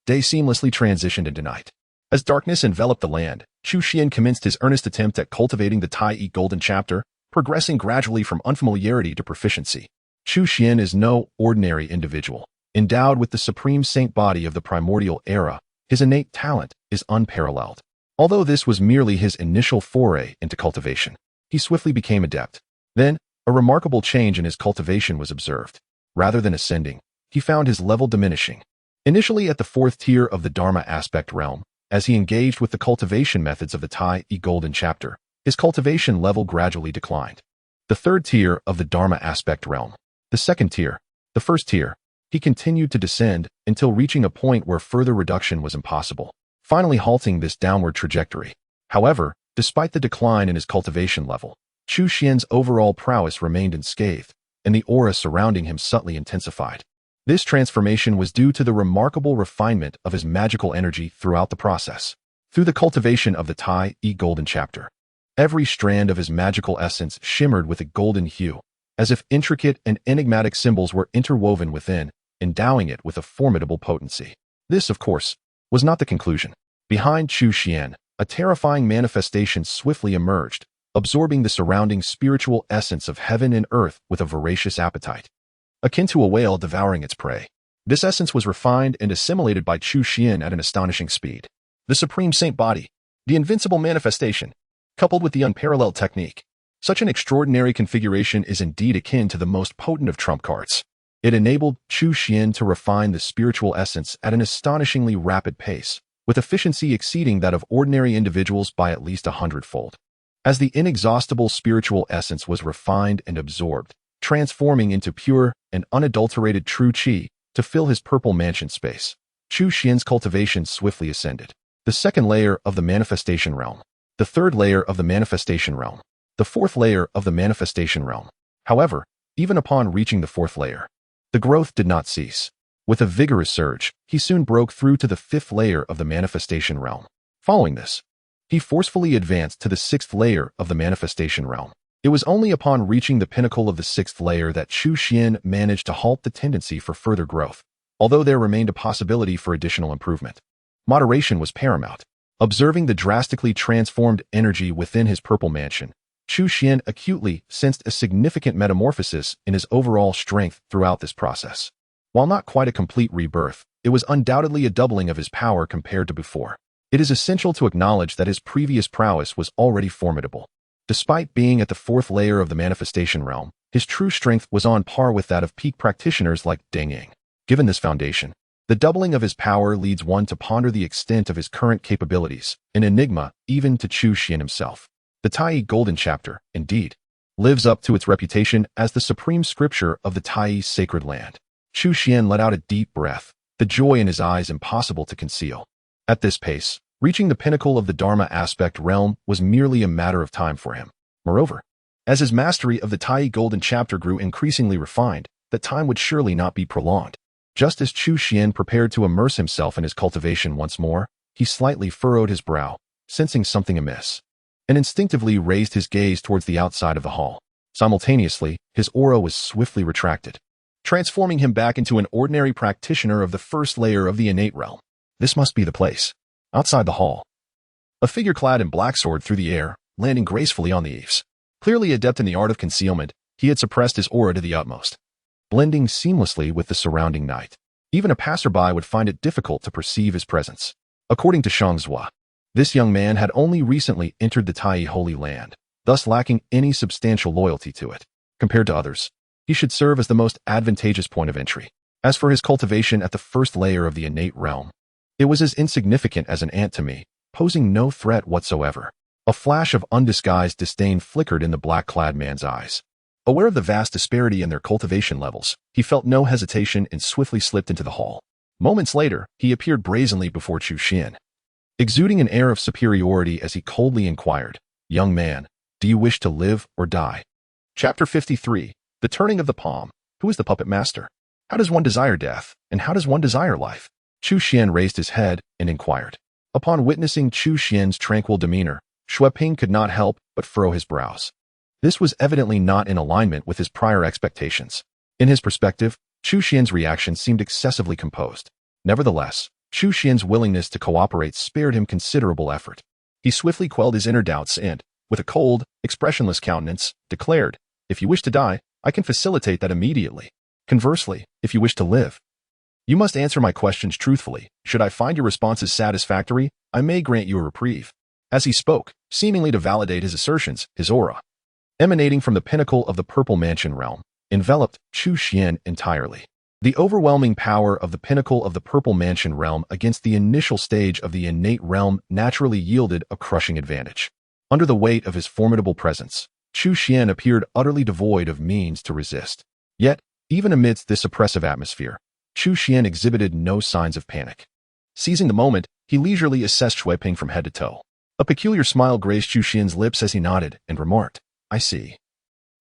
day seamlessly transitioned into night. As darkness enveloped the land, Chu Xuan commenced his earnest attempt at cultivating the Tai golden chapter, progressing gradually from unfamiliarity to proficiency. Chu Xuan is no ordinary individual. Endowed with the supreme saint body of the primordial era, his innate talent is unparalleled. Although this was merely his initial foray into cultivation, he swiftly became adept. Then, a remarkable change in his cultivation was observed. Rather than ascending, he found his level diminishing. Initially at the fourth tier of the Dharma aspect realm, as he engaged with the cultivation methods of the Tai golden chapter, his cultivation level gradually declined. The third tier of the Dharma aspect realm, the second tier, the first tier, he continued to descend until reaching a point where further reduction was impossible, finally halting this downward trajectory. However, despite the decline in his cultivation level, Chu Xuan's overall prowess remained unscathed, and the aura surrounding him subtly intensified. This transformation was due to the remarkable refinement of his magical energy throughout the process. Through the cultivation of the Tai golden chapter, every strand of his magical essence shimmered with a golden hue, as if intricate and enigmatic symbols were interwoven within, endowing it with a formidable potency. This, of course, was not the conclusion. Behind Chu Xuan, a terrifying manifestation swiftly emerged, absorbing the surrounding spiritual essence of heaven and earth with a voracious appetite, akin to a whale devouring its prey. This essence was refined and assimilated by Chu Xuan at an astonishing speed. The supreme saint body, the invincible manifestation, coupled with the unparalleled technique. Such an extraordinary configuration is indeed akin to the most potent of trump cards. It enabled Chu Xuan to refine the spiritual essence at an astonishingly rapid pace, with efficiency exceeding that of ordinary individuals by at least 100-fold. As the inexhaustible spiritual essence was refined and absorbed, transforming into pure and unadulterated true qi to fill his purple mansion space, Chu Xuan's cultivation swiftly ascended. The second layer of the manifestation realm. The third layer of the manifestation realm. The fourth layer of the manifestation realm. However, even upon reaching the fourth layer, the growth did not cease. With a vigorous surge, he soon broke through to the fifth layer of the manifestation realm. Following this, he forcefully advanced to the sixth layer of the manifestation realm. It was only upon reaching the pinnacle of the sixth layer that Chu Xuan managed to halt the tendency for further growth, although there remained a possibility for additional improvement. Moderation was paramount. Observing the drastically transformed energy within his purple mansion, Chu Xuan acutely sensed a significant metamorphosis in his overall strength throughout this process. While not quite a complete rebirth, it was undoubtedly a doubling of his power compared to before. It is essential to acknowledge that his previous prowess was already formidable. Despite being at the fourth layer of the manifestation realm, his true strength was on par with that of peak practitioners like Deng Ying. Given this foundation, the doubling of his power leads one to ponder the extent of his current capabilities, an enigma even to Chu Xuan himself. The Tai Golden Chapter, indeed, lives up to its reputation as the supreme scripture of the Tai sacred land. Chu Xuan let out a deep breath, the joy in his eyes impossible to conceal. At this pace, reaching the pinnacle of the Dharma aspect realm was merely a matter of time for him. Moreover, as his mastery of the Tai Golden Chapter grew increasingly refined, that time would surely not be prolonged. Just as Chu Xuan prepared to immerse himself in his cultivation once more, he slightly furrowed his brow, sensing something amiss, and instinctively raised his gaze towards the outside of the hall. Simultaneously, his aura was swiftly retracted, transforming him back into an ordinary practitioner of the first layer of the innate realm. This must be the place. Outside the hall, a figure clad in black soared through the air, landing gracefully on the eaves. Clearly adept in the art of concealment, he had suppressed his aura to the utmost, blending seamlessly with the surrounding night. Even a passerby would find it difficult to perceive his presence. According to Zhuangzhua, this young man had only recently entered the Tai Holy Land, thus lacking any substantial loyalty to it. Compared to others, he should serve as the most advantageous point of entry. As for his cultivation at the first layer of the innate realm, it was as insignificant as an ant to me, posing no threat whatsoever. A flash of undisguised disdain flickered in the black-clad man's eyes. Aware of the vast disparity in their cultivation levels, he felt no hesitation and swiftly slipped into the hall. Moments later, he appeared brazenly before Chu Xuan, exuding an air of superiority as he coldly inquired, "Young man, do you wish to live or die?" Chapter 53. The Turning of the Palm. Who is the puppet master? How does one desire death, and how does one desire life? Chu Xuan raised his head and inquired. Upon witnessing Chu Xuan's tranquil demeanor, Xue Ping could not help but furrow his brows. This was evidently not in alignment with his prior expectations. In his perspective, Chu Xuan's reaction seemed excessively composed. Nevertheless, Chu Xuan's willingness to cooperate spared him considerable effort. He swiftly quelled his inner doubts and, with a cold, expressionless countenance, declared, "If you wish to die, I can facilitate that immediately. Conversely, if you wish to live, you must answer my questions truthfully. Should I find your responses satisfactory, I may grant you a reprieve." As he spoke, seemingly to validate his assertions, his aura, emanating from the pinnacle of the Purple Mansion realm, enveloped Chu Xuan entirely. The overwhelming power of the pinnacle of the Purple Mansion realm against the initial stage of the innate realm naturally yielded a crushing advantage. Under the weight of his formidable presence, Chu Xuan appeared utterly devoid of means to resist. Yet, even amidst this oppressive atmosphere, Chu Xuan exhibited no signs of panic. Seizing the moment, he leisurely assessed Xue Ping from head to toe. A peculiar smile graced Chu Xuan's lips as he nodded and remarked, "I see.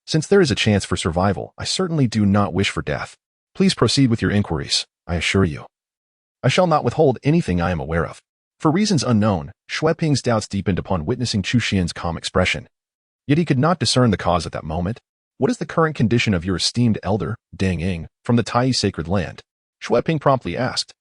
Since there is a chance for survival, I certainly do not wish for death. Please proceed with your inquiries, I assure you. I shall not withhold anything I am aware of." For reasons unknown, Xue Ping's doubts deepened upon witnessing Chu Xuan's calm expression. Yet he could not discern the cause at that moment. "What is the current condition of your esteemed elder, Deng Ying, from the Tai sacred land?" Xue Ping promptly asked.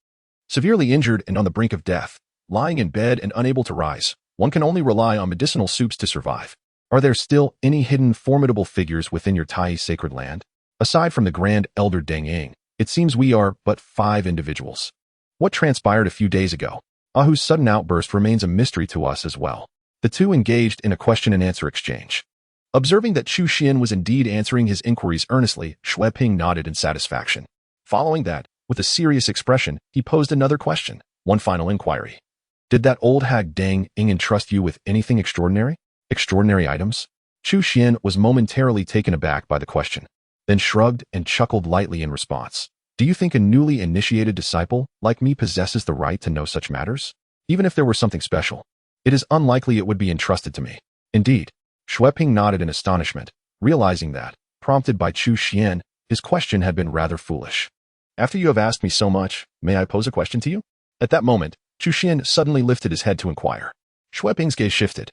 "Severely injured and on the brink of death, lying in bed and unable to rise. One can only rely on medicinal soups to survive. Are there still any hidden formidable figures within your Tai sacred land? Aside from the grand elder Deng Ying, it seems we are but 5 individuals. What transpired a few days ago? Ahu's sudden outburst remains a mystery to us as well." The two engaged in a question-and-answer exchange. Observing that Chu Xuan was indeed answering his inquiries earnestly, Xue Ping nodded in satisfaction. Following that, with a serious expression, he posed another question, one final inquiry. "Did that old hag Deng Ying entrust you with anything extraordinary? Extraordinary items?" Chu Xuan was momentarily taken aback by the question, then shrugged and chuckled lightly in response. "Do you think a newly initiated disciple like me possesses the right to know such matters? Even if there were something special, it is unlikely it would be entrusted to me. Indeed. Ping nodded in astonishment, realizing that, prompted by Chu Xuan, his question had been rather foolish. After you have asked me so much, may I pose a question to you? At that moment, Chu Xuan suddenly lifted his head to inquire. Ping's gaze shifted,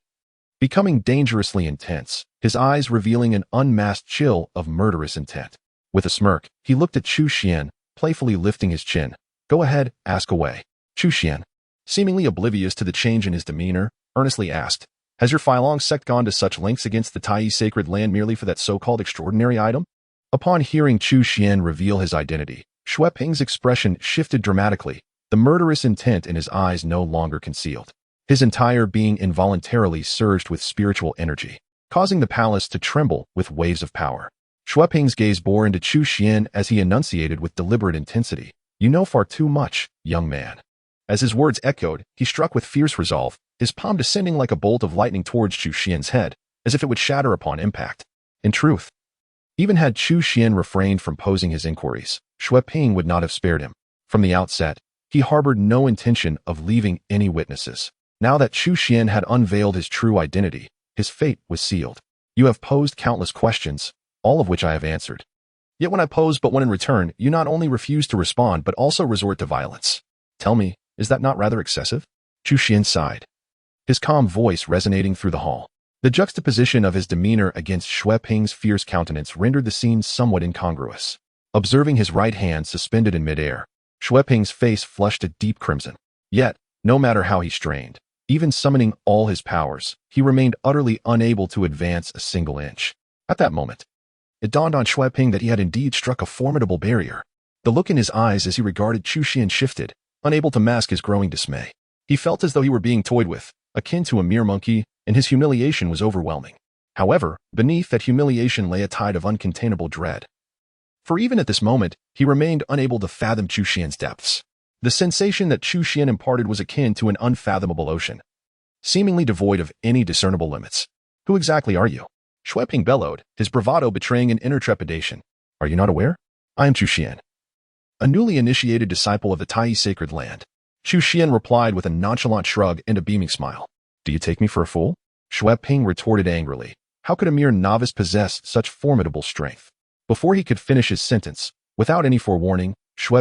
becoming dangerously intense, his eyes revealing an unmasked chill of murderous intent. With a smirk, he looked at Chu Xuan, playfully lifting his chin. Go ahead, ask away. Chu Xuan, seemingly oblivious to the change in his demeanor, earnestly asked, has your Filong sect gone to such lengths against the Tai sacred land merely for that so-called extraordinary item? Upon hearing Chu Xuan reveal his identity, Ping's expression shifted dramatically, the murderous intent in his eyes no longer concealed. His entire being involuntarily surged with spiritual energy, causing the palace to tremble with waves of power. Ping's gaze bore into Chu Xuan as he enunciated with deliberate intensity, you know far too much, young man. As his words echoed, he struck with fierce resolve, his palm descending like a bolt of lightning towards Chu Xuan's head, as if it would shatter upon impact. In truth, even had Chu Xuan refrained from posing his inquiries, Ping would not have spared him. From the outset, he harbored no intention of leaving any witnesses. Now that Chu Xuan had unveiled his true identity, his fate was sealed. You have posed countless questions, all of which I have answered. Yet when I pose but one in return, you not only refuse to respond but also resort to violence. Tell me, is that not rather excessive? Chu Xuan sighed, his calm voice resonating through the hall. The juxtaposition of his demeanor against Ping's fierce countenance rendered the scene somewhat incongruous. Observing his right hand suspended in midair, Ping's face flushed a deep crimson. Yet, no matter how he strained, even summoning all his powers, he remained utterly unable to advance a single inch. At that moment, it dawned on Ping that he had indeed struck a formidable barrier. The look in his eyes as he regarded Chu Xuan shifted, unable to mask his growing dismay. He felt as though he were being toyed with, akin to a mere monkey, and his humiliation was overwhelming. However, beneath that humiliation lay a tide of uncontainable dread. For even at this moment, he remained unable to fathom Chu Xuan's depths. The sensation that Chu Xuan imparted was akin to an unfathomable ocean, seemingly devoid of any discernible limits. Who exactly are you? Ping bellowed, his bravado betraying an inner trepidation. Are you not aware? I am Chu Xuan, a newly initiated disciple of the Tai sacred land. Chu Xuan replied with a nonchalant shrug and a beaming smile. Do you take me for a fool? Ping retorted angrily. How could a mere novice possess such formidable strength? Before he could finish his sentence, without any forewarning,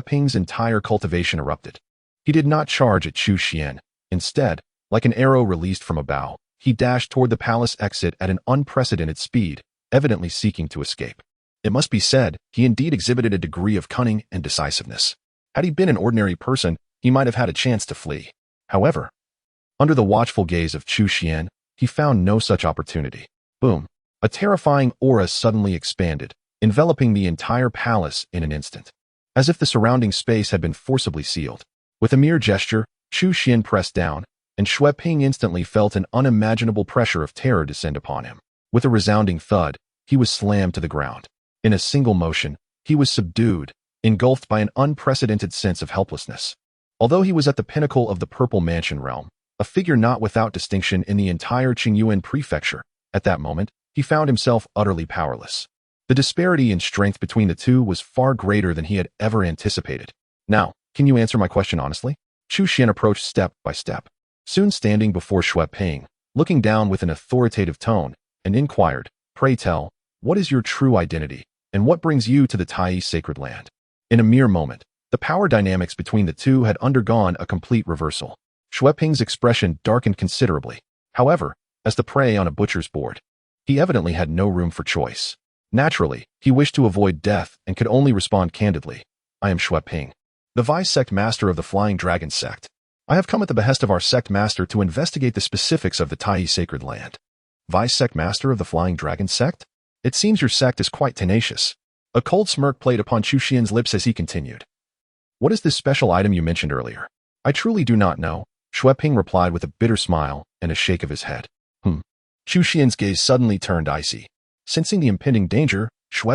Ping's entire cultivation erupted. He did not charge at Chu Xuan. Instead, like an arrow released from a bow, he dashed toward the palace exit at an unprecedented speed, evidently seeking to escape. It must be said, he indeed exhibited a degree of cunning and decisiveness. Had he been an ordinary person, he might have had a chance to flee. However, under the watchful gaze of Chu Xuan, he found no such opportunity. Boom! A terrifying aura suddenly expanded, enveloping the entire palace in an instant, as if the surrounding space had been forcibly sealed. With a mere gesture, Chu Xuan pressed down, and Ping instantly felt an unimaginable pressure of terror descend upon him. With a resounding thud, he was slammed to the ground. In a single motion, he was subdued, engulfed by an unprecedented sense of helplessness. Although he was at the pinnacle of the Purple Mansion realm, a figure not without distinction in the entire Qingyuan prefecture, at that moment, he found himself utterly powerless. The disparity in strength between the two was far greater than he had ever anticipated. Now, can you answer my question honestly? Chu Xuan approached step by step, soon standing before Ping, looking down with an authoritative tone, and inquired, pray tell, what is your true identity, and what brings you to the Tai sacred land? In a mere moment, the power dynamics between the two had undergone a complete reversal. Ping's expression darkened considerably. However, as the prey on a butcher's board, he evidently had no room for choice. Naturally, he wished to avoid death and could only respond candidly. I am Ping, the vice sect master of the Flying Dragon sect. I have come at the behest of our sect master to investigate the specifics of the Tai sacred land. Vice sect master of the Flying Dragon sect? It seems your sect is quite tenacious. A cold smirk played upon Chu Xuan's lips as he continued. What is this special item you mentioned earlier? I truly do not know, Ping replied with a bitter smile and a shake of his head. Chu Xuan's gaze suddenly turned icy. Sensing the impending danger,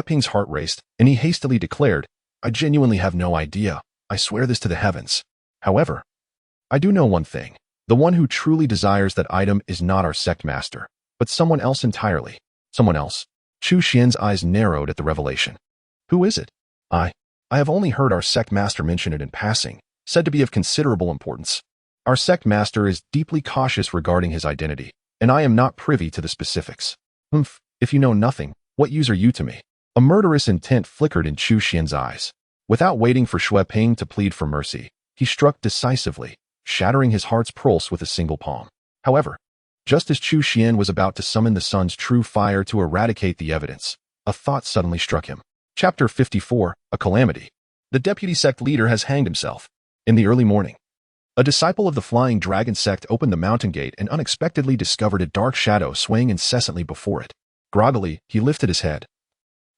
Ping's heart raced, and he hastily declared, I genuinely have no idea. I swear this to the heavens. However, I do know one thing. The one who truly desires that item is not our sect master, but someone else entirely. Someone else? Chu Xuan's eyes narrowed at the revelation. Who is it? I have only heard our sect master mention it in passing, said to be of considerable importance. Our sect master is deeply cautious regarding his identity, and I am not privy to the specifics. Humph, if you know nothing, what use are you to me? A murderous intent flickered in Chu Xuan's eyes. Without waiting for Xue Ping to plead for mercy, he struck decisively, shattering his heart's pulse with a single palm. However, just as Chu Xuan was about to summon the sun's true fire to eradicate the evidence, a thought suddenly struck him. Chapter 54, A Calamity. The deputy sect leader has hanged himself. In the early morning, a disciple of the Flying Dragon sect opened the mountain gate and unexpectedly discovered a dark shadow swaying incessantly before it. Groggily, he lifted his head,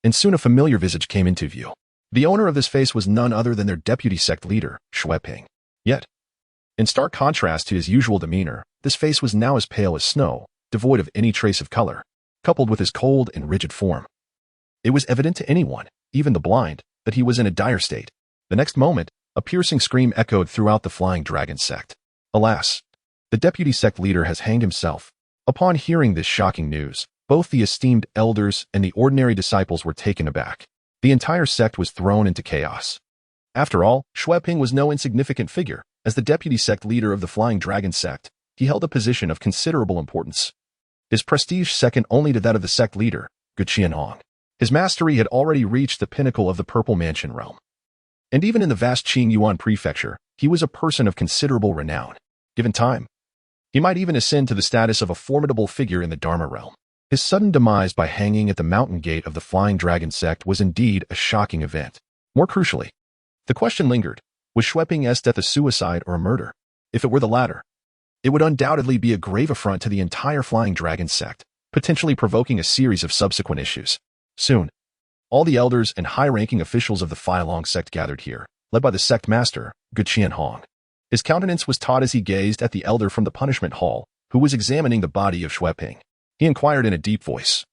and soon a familiar visage came into view. The owner of this face was none other than their deputy sect leader, Xue Ping. Yet, in stark contrast to his usual demeanor, this face was now as pale as snow, devoid of any trace of color, coupled with his cold and rigid form. It was evident to anyone, even the blind, that he was in a dire state. The next moment, a piercing scream echoed throughout the Flying Dragon sect. Alas, the deputy sect leader has hanged himself. Upon hearing this shocking news, both the esteemed elders and the ordinary disciples were taken aback. The entire sect was thrown into chaos. After all, Xue Ping was no insignificant figure. As the deputy sect leader of the Flying Dragon sect, he held a position of considerable importance. His prestige second only to that of the sect leader, Great Xia Dynasty. His mastery had already reached the pinnacle of the Purple Mansion realm. And even in the vast Qing Yuan prefecture, he was a person of considerable renown. Given time, he might even ascend to the status of a formidable figure in the Dharma realm. His sudden demise by hanging at the mountain gate of the Flying Dragon sect was indeed a shocking event. More crucially, the question lingered, was Xue Ping's death a suicide or a murder? If it were the latter, it would undoubtedly be a grave affront to the entire Flying Dragon sect, potentially provoking a series of subsequent issues. Soon, all the elders and high-ranking officials of the Failong sect gathered here, led by the sect master, Great Xia Dynasty. His countenance was taut as he gazed at the elder from the punishment hall, who was examining the body of Xue Ping. He inquired in a deep voice,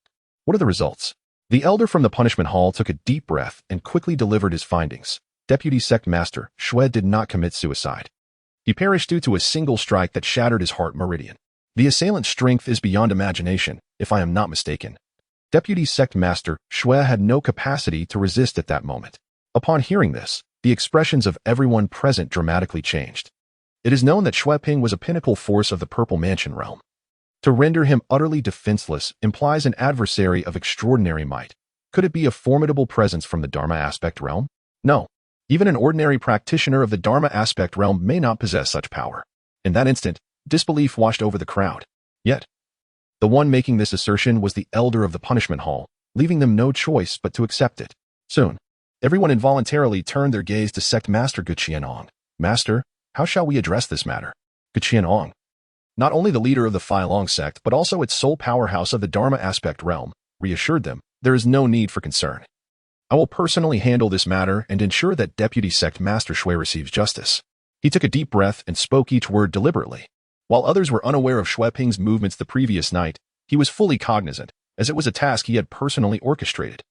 "What are the results?" The elder from the punishment hall took a deep breath and quickly delivered his findings. Deputy sect master, Xue did not commit suicide. He perished due to a single strike that shattered his heart meridian. The assailant's strength is beyond imagination, if I am not mistaken. Deputy sect master, Xue had no capacity to resist at that moment. Upon hearing this, the expressions of everyone present dramatically changed. It is known that Xue Ping was a pinnacle force of the Purple Mansion realm. To render him utterly defenseless implies an adversary of extraordinary might. Could it be a formidable presence from the Dharma aspect realm? No. Even an ordinary practitioner of the Dharma aspect realm may not possess such power. In that instant, disbelief washed over the crowd. Yet, the one making this assertion was the elder of the punishment hall, leaving them no choice but to accept it. Soon, everyone involuntarily turned their gaze to sect master Great Xia Dynasty. Master, how shall we address this matter? Great Xia Dynasty, not only the leader of the Failong sect, but also its sole powerhouse of the Dharma aspect realm, reassured them, there is no need for concern. I will personally handle this matter and ensure that Deputy Sect Master Xue receives justice. He took a deep breath and spoke each word deliberately. While others were unaware of Xue Ping's movements the previous night, he was fully cognizant, as it was a task he had personally orchestrated.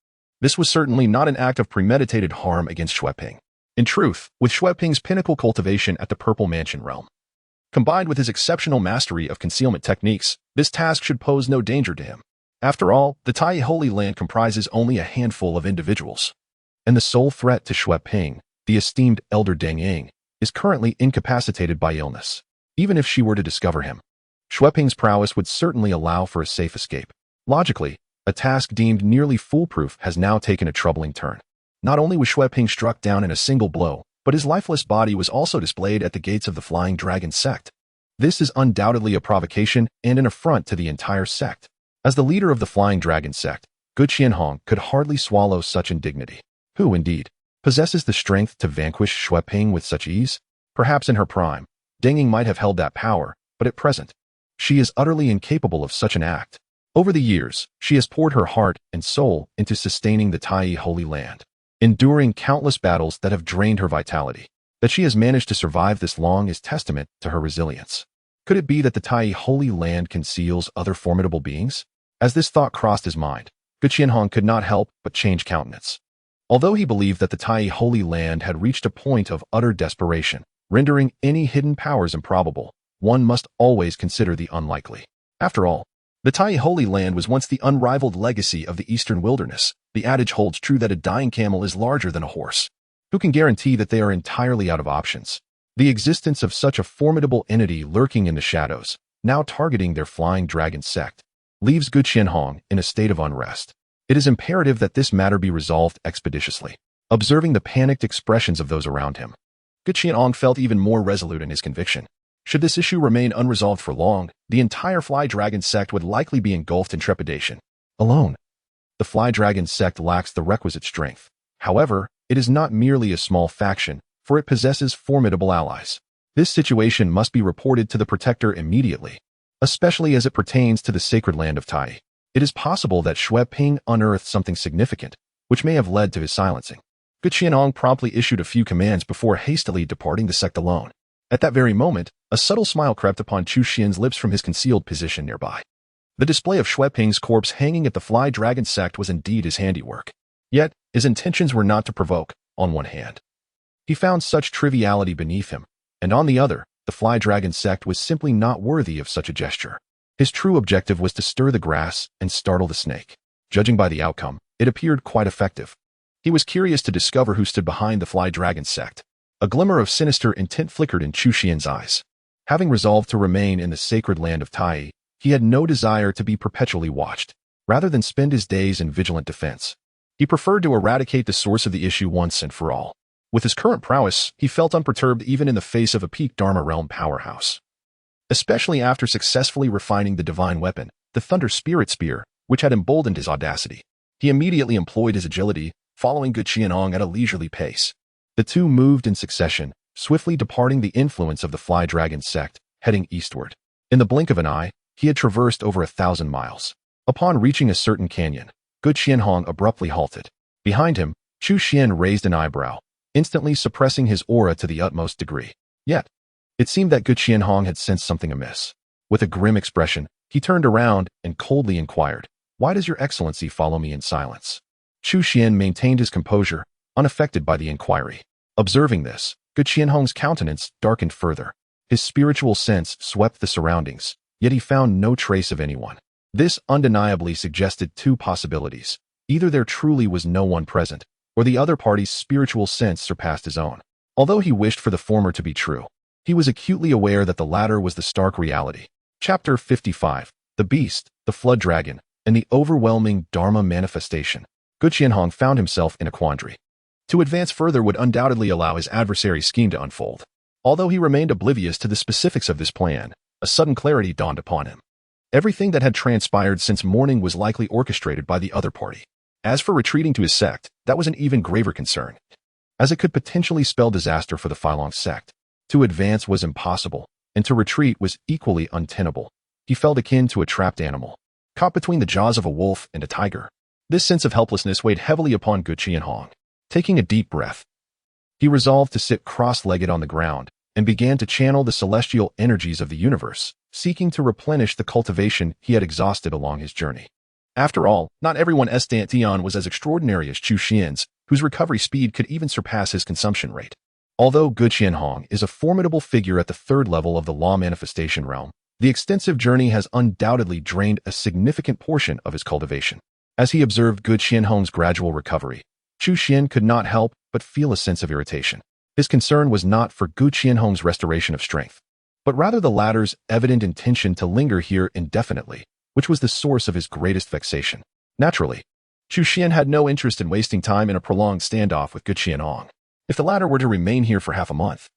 This was certainly not an act of premeditated harm against Xue Ping. In truth, with Xue Ping's pinnacle cultivation at the Purple Mansion realm, combined with his exceptional mastery of concealment techniques, this task should pose no danger to him. After all, the Tai Holy Land comprises only a handful of individuals, and the sole threat to Xue Ping, the esteemed Elder Deng Ying, is currently incapacitated by illness. Even if she were to discover him, Xue Ping's prowess would certainly allow for a safe escape. Logically, a task deemed nearly foolproof has now taken a troubling turn. Not only was Xue Ping struck down in a single blow, but his lifeless body was also displayed at the gates of the Flying Dragon sect. This is undoubtedly a provocation and an affront to the entire sect. As the leader of the Flying Dragon sect, Great Xia Dynasty could hardly swallow such indignity. Who, indeed, possesses the strength to vanquish Xue Ping with such ease? Perhaps in her prime, Deng Ying might have held that power, but at present, she is utterly incapable of such an act. Over the years, she has poured her heart and soul into sustaining the Tai Holy Land, enduring countless battles that have drained her vitality. That she has managed to survive this long is testament to her resilience. Could it be that the Tai Holy Land conceals other formidable beings? As this thought crossed his mind, Great Xia Dynasty could not help but change countenance. Although he believed that the Tai Holy Land had reached a point of utter desperation, rendering any hidden powers improbable, one must always consider the unlikely. After all, the Tai Holy Land was once the unrivaled legacy of the Eastern Wilderness. The adage holds true that a dying camel is larger than a horse. Who can guarantee that they are entirely out of options? The existence of such a formidable entity lurking in the shadows, now targeting their flying dragon sect, leaves Gu Qianhong in a state of unrest. It is imperative that this matter be resolved expeditiously. Observing the panicked expressions of those around him, Gu Qianhong felt even more resolute in his conviction. Should this issue remain unresolved for long, the entire Fly Dragon sect would likely be engulfed in trepidation. Alone, the Fly Dragon sect lacks the requisite strength. However, it is not merely a small faction, for it possesses formidable allies. This situation must be reported to the Protector immediately, especially as it pertains to the sacred land of Tai. It is possible that Xue Ping unearthed something significant, which may have led to his silencing. Gu Qianhong promptly issued a few commands before hastily departing the sect alone. At that very moment, a subtle smile crept upon Chu Xuan's lips from his concealed position nearby. The display of Xue Ping's corpse hanging at the Fly Dragon sect was indeed his handiwork. Yet, his intentions were not to provoke, on one hand. He found such triviality beneath him, and on the other, the Fly Dragon sect was simply not worthy of such a gesture. His true objective was to stir the grass and startle the snake. Judging by the outcome, it appeared quite effective. He was curious to discover who stood behind the Fly Dragon sect. A glimmer of sinister intent flickered in Chu Xuan's eyes. Having resolved to remain in the sacred land of Tai, he had no desire to be perpetually watched. Rather than spend his days in vigilant defense, he preferred to eradicate the source of the issue once and for all. With his current prowess, he felt unperturbed even in the face of a peak Dharma realm powerhouse. Especially after successfully refining the divine weapon, the Thunder Spirit Spear, which had emboldened his audacity. He immediately employed his agility, following Gu Qianhong at a leisurely pace. The two moved in succession, swiftly departing the influence of the Fly Dragon sect, heading eastward. In the blink of an eye, he had traversed over 1,000 miles. Upon reaching a certain canyon, Gu Qianhong abruptly halted. Behind him, Chu Xuan raised an eyebrow, instantly suppressing his aura to the utmost degree. Yet, it seemed that Gu Qianhong had sensed something amiss. With a grim expression, he turned around and coldly inquired, "Why does your excellency follow me in silence?" Chu Xuan maintained his composure, unaffected by the inquiry. Observing this, Gu Qianhong's countenance darkened further. His spiritual sense swept the surroundings, yet he found no trace of anyone. This undeniably suggested two possibilities. Either there truly was no one present, or the other party's spiritual sense surpassed his own. Although he wished for the former to be true, he was acutely aware that the latter was the stark reality. Chapter 55. The Beast, the Flood Dragon, and the Overwhelming Dharma Manifestation. Gu Qianhong found himself in a quandary. To advance further would undoubtedly allow his adversary's scheme to unfold. Although he remained oblivious to the specifics of this plan, a sudden clarity dawned upon him. Everything that had transpired since morning was likely orchestrated by the other party. As for retreating to his sect, that was an even graver concern, as it could potentially spell disaster for the Filong sect. To advance was impossible, and to retreat was equally untenable. He felt akin to a trapped animal, caught between the jaws of a wolf and a tiger. This sense of helplessness weighed heavily upon Gu Qianhong. Taking a deep breath, he resolved to sit cross-legged on the ground and began to channel the celestial energies of the universe, seeking to replenish the cultivation he had exhausted along his journey. After all, not everyone Estian was as extraordinary as Chu Xuan's, whose recovery speed could even surpass his consumption rate. Although Gu Qianhong is a formidable figure at the third level of the law manifestation realm, the extensive journey has undoubtedly drained a significant portion of his cultivation. As he observed Gu Qianhong's gradual recovery, Chu Xuan could not help but feel a sense of irritation. His concern was not for Gu Qianhong's restoration of strength, but rather the latter's evident intention to linger here indefinitely, which was the source of his greatest vexation. Naturally, Chu Xuan had no interest in wasting time in a prolonged standoff with Gu Qianhong. If the latter were to remain here for half a month,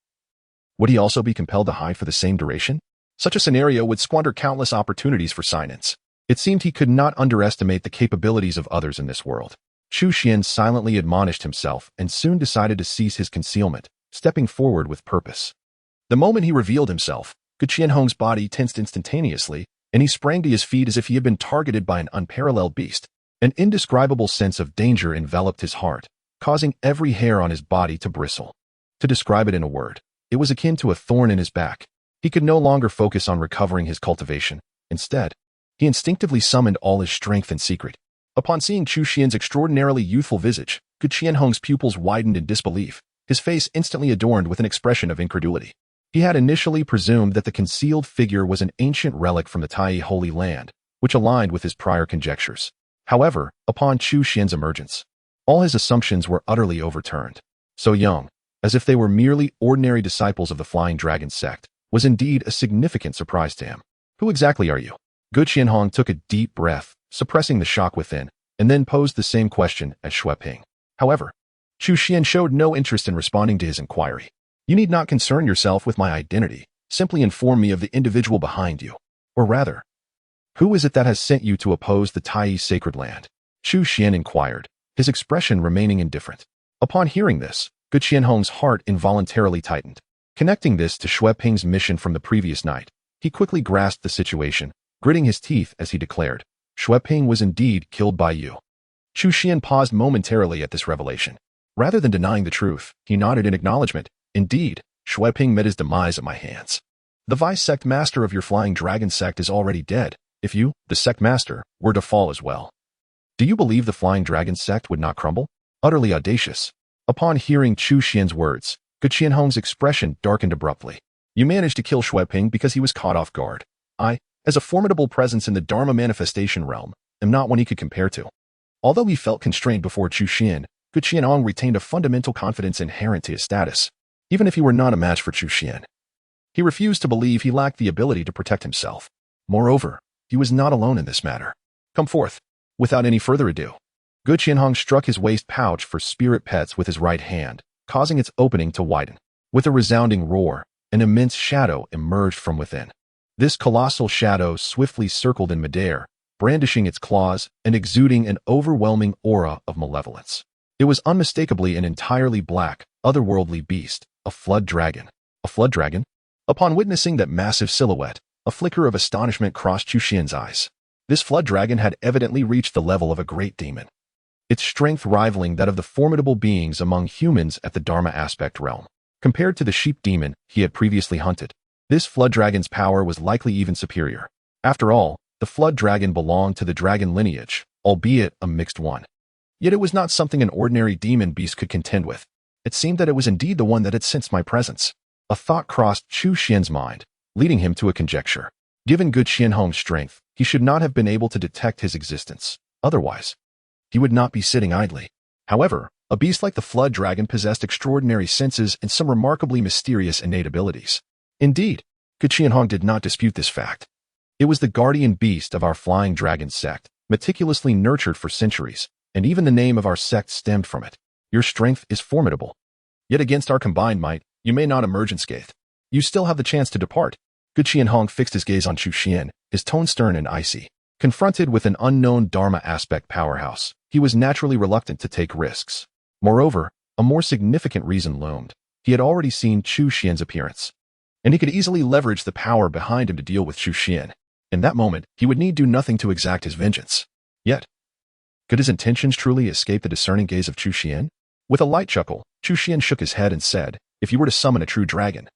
would he also be compelled to hide for the same duration? Such a scenario would squander countless opportunities for silence. It seemed he could not underestimate the capabilities of others in this world. Chu Xuan silently admonished himself and soon decided to cease his concealment, stepping forward with purpose. The moment he revealed himself, Gu Qianhong's body tensed instantaneously, and he sprang to his feet as if he had been targeted by an unparalleled beast. An indescribable sense of danger enveloped his heart, causing every hair on his body to bristle. To describe it in a word, it was akin to a thorn in his back. He could no longer focus on recovering his cultivation. Instead, he instinctively summoned all his strength and secret. Upon seeing Chu Xuan's extraordinarily youthful visage, Gu Qianhong's pupils widened in disbelief, his face instantly adorned with an expression of incredulity. He had initially presumed that the concealed figure was an ancient relic from the Tai Holy Land, which aligned with his prior conjectures. However, upon Chu Xuan's emergence, all his assumptions were utterly overturned. So young, as if they were merely ordinary disciples of the Flying Dragon sect, was indeed a significant surprise to him. Who exactly are you? Gu Qianhong took a deep breath, suppressing the shock within, and then posed the same question as Xue Ping. However, Chu Xuan showed no interest in responding to his inquiry. You need not concern yourself with my identity. Simply inform me of the individual behind you. Or rather, who is it that has sent you to oppose the Tai sacred land? Chu Xuan inquired, his expression remaining indifferent. Upon hearing this, Gu Qianhong's heart involuntarily tightened. Connecting this to Xue Ping's mission from the previous night, he quickly grasped the situation, gritting his teeth as he declared, Xue Ping was indeed killed by you. Chu Xuan paused momentarily at this revelation. Rather than denying the truth, he nodded in acknowledgement. Indeed, Xue Ping met his demise at my hands. The vice sect master of your Flying Dragon sect is already dead, if you, the sect master, were to fall as well. Do you believe the Flying Dragon sect would not crumble? Utterly audacious. Upon hearing Chu Xuan's words, Gu Qianhong's expression darkened abruptly. You managed to kill Xue Ping because he was caught off guard. I, as a formidable presence in the Dharma manifestation realm, am not one he could compare to. Although he felt constrained before Chu Xuan, Gu Qianhong retained a fundamental confidence inherent to his status, even if he were not a match for Chu Xuan. He refused to believe he lacked the ability to protect himself. Moreover, he was not alone in this matter. Come forth. Without any further ado, Gu Qianhong struck his waist pouch for spirit pets with his right hand, causing its opening to widen. With a resounding roar, an immense shadow emerged from within. This colossal shadow swiftly circled in midair, brandishing its claws and exuding an overwhelming aura of malevolence. It was unmistakably an entirely black, otherworldly beast, a flood dragon. A flood dragon? Upon witnessing that massive silhouette, a flicker of astonishment crossed Chu Xuan's eyes. This flood dragon had evidently reached the level of a great demon, its strength rivaling that of the formidable beings among humans at the Dharma aspect realm. Compared to the sheep demon he had previously hunted, this flood dragon's power was likely even superior. After all, the flood dragon belonged to the dragon lineage, albeit a mixed one. Yet it was not something an ordinary demon beast could contend with. It seemed that it was indeed the one that had sensed my presence. A thought crossed Chu Xuan's mind, leading him to a conjecture. Given Gu Qianhong's strength, he should not have been able to detect his existence. Otherwise, he would not be sitting idly. However, a beast like the flood dragon possessed extraordinary senses and some remarkably mysterious innate abilities. Indeed, Gu Qianhong did not dispute this fact. It was the guardian beast of our Flying Dragon sect, meticulously nurtured for centuries, and even the name of our sect stemmed from it. Your strength is formidable. Yet against our combined might, you may not emerge unscathed. You still have the chance to depart. Gu Qianhong fixed his gaze on Chu Xuan, his tone stern and icy. Confronted with an unknown Dharma aspect powerhouse, he was naturally reluctant to take risks. Moreover, a more significant reason loomed. He had already seen Chu Xuan's appearance, and he could easily leverage the power behind him to deal with Chu Xuan. In that moment, he would need do nothing to exact his vengeance. Yet, could his intentions truly escape the discerning gaze of Chu Xuan? With a light chuckle, Chu Xuan shook his head and said, if you were to summon a true dragon,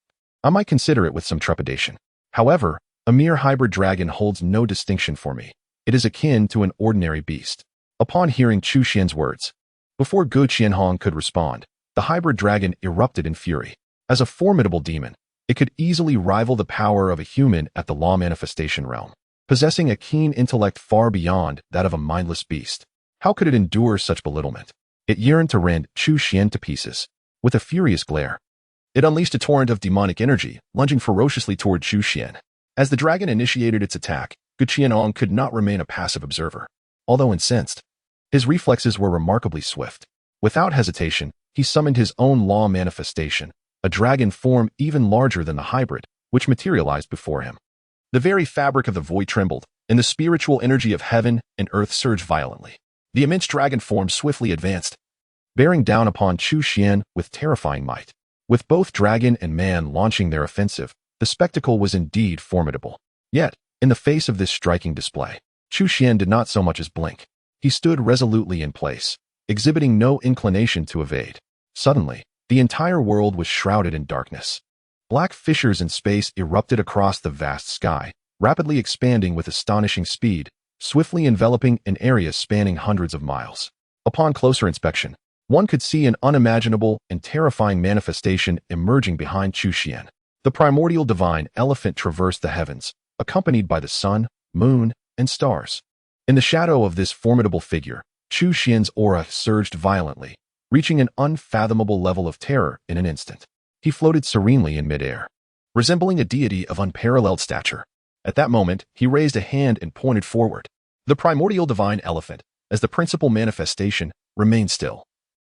I might consider it with some trepidation. However, a mere hybrid dragon holds no distinction for me. It is akin to an ordinary beast. Upon hearing Chu Xuan's words, before Gu Qianhong could respond, the hybrid dragon erupted in fury. As a formidable demon, it could easily rival the power of a human at the law manifestation realm, possessing a keen intellect far beyond that of a mindless beast. How could it endure such belittlement? It yearned to rend Chu Xuan to pieces. With a furious glare, it unleashed a torrent of demonic energy, lunging ferociously toward Chu Xuan. As the dragon initiated its attack, Gu Qianhong could not remain a passive observer. Although incensed, his reflexes were remarkably swift. Without hesitation, he summoned his own law manifestation, a dragon form even larger than the hybrid, which materialized before him. The very fabric of the void trembled, and the spiritual energy of heaven and earth surged violently. The immense dragon form swiftly advanced, bearing down upon Chu Xuan with terrifying might. With both dragon and man launching their offensive, the spectacle was indeed formidable. Yet, in the face of this striking display, Chu Xuan did not so much as blink. He stood resolutely in place, exhibiting no inclination to evade. Suddenly, the entire world was shrouded in darkness. Black fissures in space erupted across the vast sky, rapidly expanding with astonishing speed, swiftly enveloping an area spanning hundreds of miles. Upon closer inspection, one could see an unimaginable and terrifying manifestation emerging behind Chu Xuan. The primordial divine elephant traversed the heavens, accompanied by the sun, moon, and stars. In the shadow of this formidable figure, Chu Xuan's aura surged violently, reaching an unfathomable level of terror in an instant. He floated serenely in midair, resembling a deity of unparalleled stature. At that moment, he raised a hand and pointed forward. The primordial divine elephant, as the principal manifestation, remained still,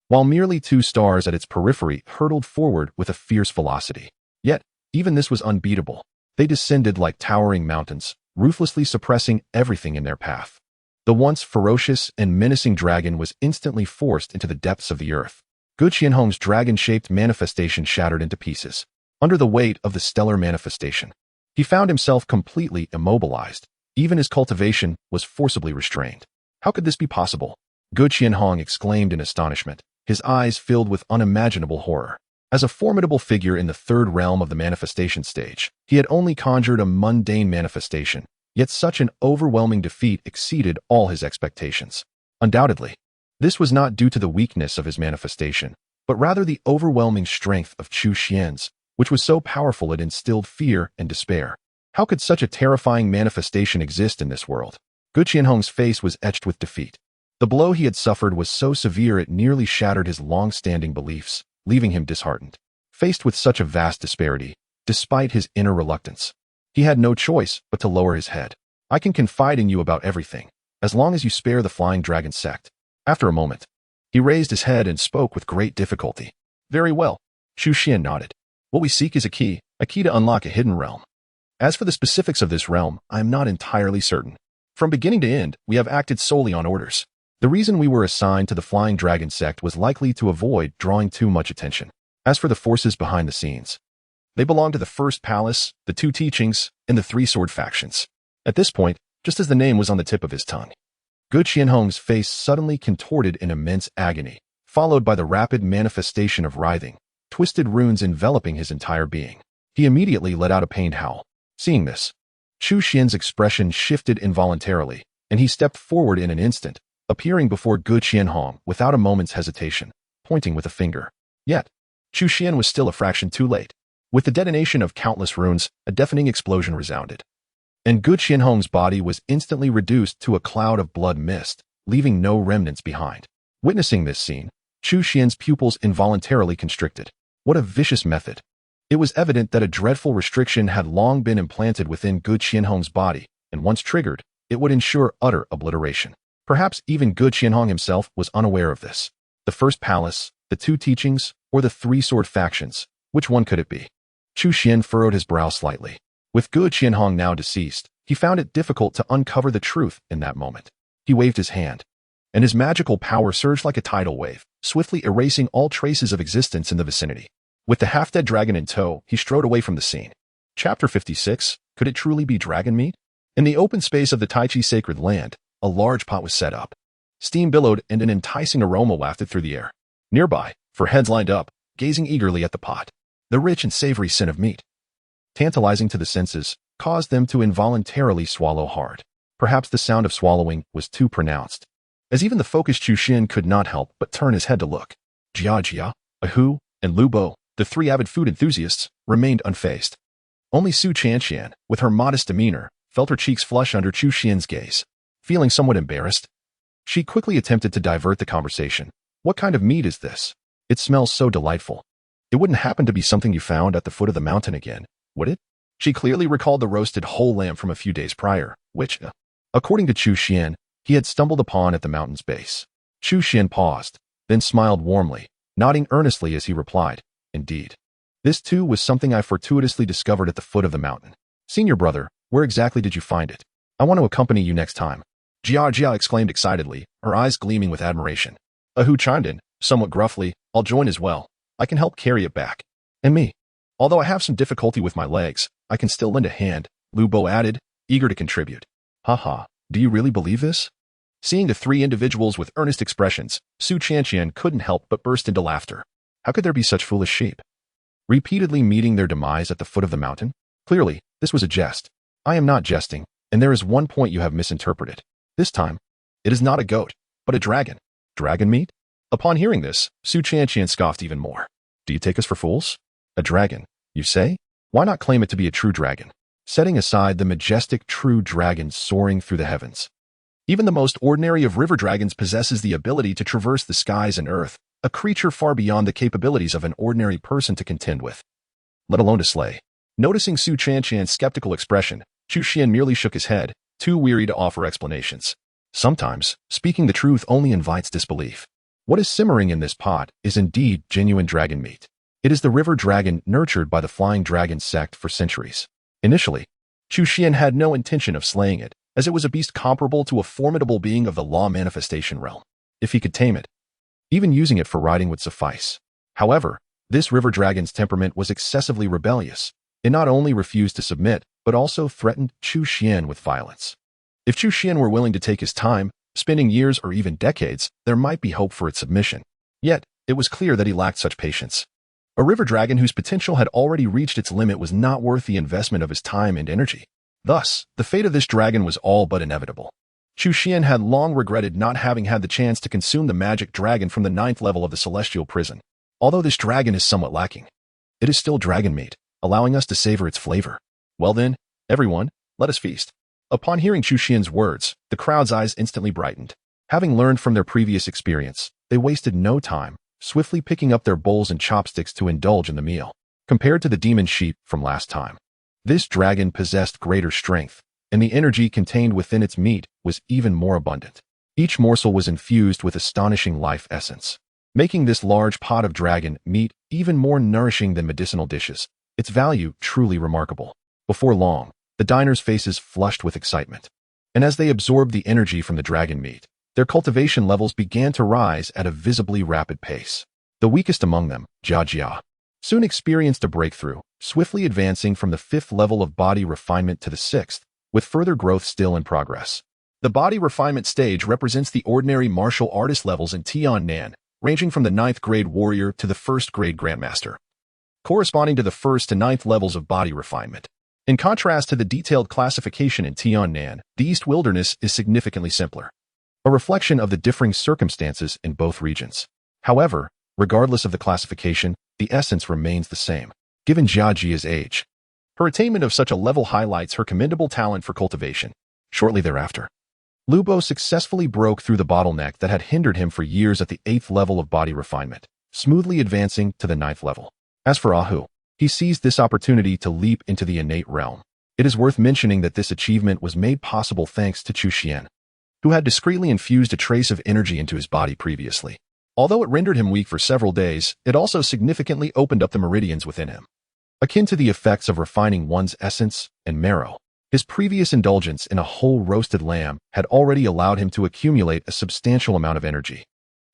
while merely two stars at its periphery hurtled forward with a fierce velocity. Yet, even this was unbeatable. They descended like towering mountains, ruthlessly suppressing everything in their path. The once ferocious and menacing dragon was instantly forced into the depths of the earth. Gu Qianhong's dragon-shaped manifestation shattered into pieces. Under the weight of the stellar manifestation, he found himself completely immobilized. Even his cultivation was forcibly restrained. How could this be possible? Gu Qianhong exclaimed in astonishment, his eyes filled with unimaginable horror. As a formidable figure in the third realm of the manifestation stage, he had only conjured a mundane manifestation, yet such an overwhelming defeat exceeded all his expectations. Undoubtedly, this was not due to the weakness of his manifestation, but rather the overwhelming strength of Chu Xuan's, which was so powerful it instilled fear and despair. How could such a terrifying manifestation exist in this world? Gu Qianhong's face was etched with defeat. The blow he had suffered was so severe it nearly shattered his long-standing beliefs, leaving him disheartened. Faced with such a vast disparity, despite his inner reluctance, he had no choice but to lower his head. I can confide in you about everything, as long as you spare the Flying Dragon sect. After a moment, he raised his head and spoke with great difficulty. Very well. Chu Xuan nodded. What we seek is a key to unlock a hidden realm. As for the specifics of this realm, I am not entirely certain. From beginning to end, we have acted solely on orders. The reason we were assigned to the Flying Dragon sect was likely to avoid drawing too much attention. As for the forces behind the scenes, they belong to the First Palace, the Two Teachings, and the Three Sword factions. At this point, just as the name was on the tip of his tongue, Gu Qianhong's face suddenly contorted in immense agony, followed by the rapid manifestation of writhing, twisted runes enveloping his entire being. He immediately let out a pained howl. Seeing this, Chu Xuan's expression shifted involuntarily, and he stepped forward in an instant, appearing before Gu Qianhong without a moment's hesitation, pointing with a finger. Yet, Chu Xuan was still a fraction too late. With the detonation of countless runes, a deafening explosion resounded, and Gu Qianhong's body was instantly reduced to a cloud of blood mist, leaving no remnants behind. Witnessing this scene, Chu Xuan's pupils involuntarily constricted. What a vicious method! It was evident that a dreadful restriction had long been implanted within Gu Qianhong's body, and once triggered, it would ensure utter obliteration. Perhaps even Gu Qianhong himself was unaware of this. The First Palace, the Two Teachings, or the Three Sword factions, which one could it be? Chu Xuan furrowed his brow slightly. With Gu Qianhong now deceased, he found it difficult to uncover the truth in that moment. He waved his hand, and his magical power surged like a tidal wave, swiftly erasing all traces of existence in the vicinity. With the half-dead dragon in tow, he strode away from the scene. Chapter 56, Could it truly be dragon meat? In the open space of the Taichi sacred land, a large pot was set up. Steam billowed and an enticing aroma wafted through the air. Nearby, for heads lined up, gazing eagerly at the pot, the rich and savory scent of meat, tantalizing to the senses, caused them to involuntarily swallow hard. Perhaps the sound of swallowing was too pronounced, as even the focused Chu Xuan could not help but turn his head to look. Jia, Ahu, and Lu Bo, the three avid food enthusiasts, remained unfazed. Only Su Chanxian, with her modest demeanor, felt her cheeks flush under Chu Xuan's gaze. Feeling somewhat embarrassed, she quickly attempted to divert the conversation. What kind of meat is this? It smells so delightful. It wouldn't happen to be something you found at the foot of the mountain again, would it? She clearly recalled the roasted whole lamb from a few days prior, which, according to Chu Xuan, he had stumbled upon at the mountain's base. Chu Xuan paused, then smiled warmly, nodding earnestly as he replied, Indeed. This too was something I fortuitously discovered at the foot of the mountain. Senior brother, where exactly did you find it? I want to accompany you next time. Jia exclaimed excitedly, her eyes gleaming with admiration. Ahu chimed in, somewhat gruffly, I'll join as well. I can help carry it back. And me. Although I have some difficulty with my legs, I can still lend a hand, Lu Bo added, eager to contribute. Haha, do you really believe this? Seeing the three individuals with earnest expressions, Su Chanxian couldn't help but burst into laughter. How could there be such foolish sheep? Repeatedly meeting their demise at the foot of the mountain? Clearly, this was a jest. I am not jesting, and there is one point you have misinterpreted. This time, it is not a goat, but a dragon. Dragon meat? Upon hearing this, Su Chanxian scoffed even more. Do you take us for fools? A dragon, you say? Why not claim it to be a true dragon? Setting aside the majestic true dragon soaring through the heavens. Even the most ordinary of river dragons possesses the ability to traverse the skies and earth, a creature far beyond the capabilities of an ordinary person to contend with, let alone to slay. Noticing Su Qianqian's skeptical expression, Chu Xuan merely shook his head, too weary to offer explanations. Sometimes, speaking the truth only invites disbelief. What is simmering in this pot is indeed genuine dragon meat. It is the river dragon nurtured by the flying dragon sect for centuries. Initially, Chu Xuan had no intention of slaying it, as it was a beast comparable to a formidable being of the law manifestation realm. If he could tame it, even using it for riding would suffice. However, this river dragon's temperament was excessively rebellious. It not only refused to submit, but also threatened Chu Xuan with violence. If Chu Xuan were willing to take his time, spending years or even decades, there might be hope for its submission. Yet, it was clear that he lacked such patience. A river dragon whose potential had already reached its limit was not worth the investment of his time and energy. Thus, the fate of this dragon was all but inevitable. Chu Xuan had long regretted not having had the chance to consume the magic dragon from the 9th level of the celestial prison. Although this dragon is somewhat lacking, it is still dragon meat, allowing us to savor its flavor. Well then, everyone, let us feast. Upon hearing Chu Xuan's words, the crowd's eyes instantly brightened. Having learned from their previous experience, they wasted no time, swiftly picking up their bowls and chopsticks to indulge in the meal. Compared to the demon sheep from last time, this dragon possessed greater strength, and the energy contained within its meat was even more abundant. Each morsel was infused with astonishing life essence, making this large pot of dragon meat even more nourishing than medicinal dishes. Its value truly remarkable. Before long, the diners' faces flushed with excitement. And as they absorbed the energy from the dragon meat, their cultivation levels began to rise at a visibly rapid pace. The weakest among them, Jia, soon experienced a breakthrough, swiftly advancing from the 5th level of body refinement to the 6th, with further growth still in progress. The body refinement stage represents the ordinary martial artist levels in Tiannan, ranging from the 9th grade warrior to the 1st grade grandmaster, corresponding to the 1st to 9th levels of body refinement. In contrast to the detailed classification in Tiannan, the East Wilderness is significantly simpler, a reflection of the differing circumstances in both regions. However, regardless of the classification, the essence remains the same. Given Jiajia's age, her attainment of such a level highlights her commendable talent for cultivation. Shortly thereafter, Lubo successfully broke through the bottleneck that had hindered him for years at the 8th level of body refinement, smoothly advancing to the 9th level. As for Ahu, he seized this opportunity to leap into the innate realm. It is worth mentioning that this achievement was made possible thanks to Chu Xuan, who had discreetly infused a trace of energy into his body previously. Although it rendered him weak for several days, it also significantly opened up the meridians within him. Akin to the effects of refining one's essence and marrow, his previous indulgence in a whole roasted lamb had already allowed him to accumulate a substantial amount of energy.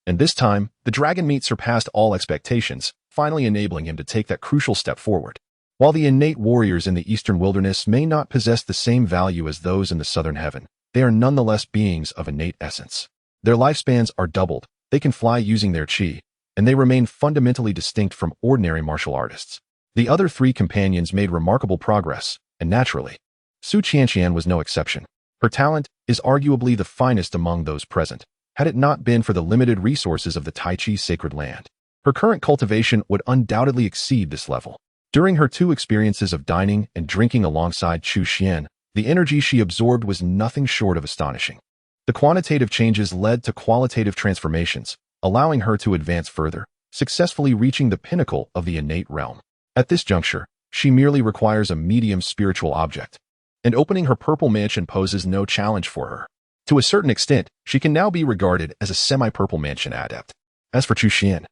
And this time, the dragon meat surpassed all expectations, finally enabling him to take that crucial step forward. While the innate warriors in the Eastern Wilderness may not possess the same value as those in the Southern Heaven, they are nonetheless beings of innate essence. Their lifespans are doubled, they can fly using their qi, and they remain fundamentally distinct from ordinary martial artists. The other 3 companions made remarkable progress, and naturally, Su Qianqian was no exception. Her talent is arguably the finest among those present, had it not been for the limited resources of the Tai Chi sacred land. Her current cultivation would undoubtedly exceed this level. During her 2 experiences of dining and drinking alongside Chu Xuan, the energy she absorbed was nothing short of astonishing. The quantitative changes led to qualitative transformations, allowing her to advance further, successfully reaching the pinnacle of the innate realm. At this juncture, she merely requires a medium spiritual object, and opening her purple mansion poses no challenge for her. To a certain extent, she can now be regarded as a semi-purple mansion adept. As for Chu Xuan,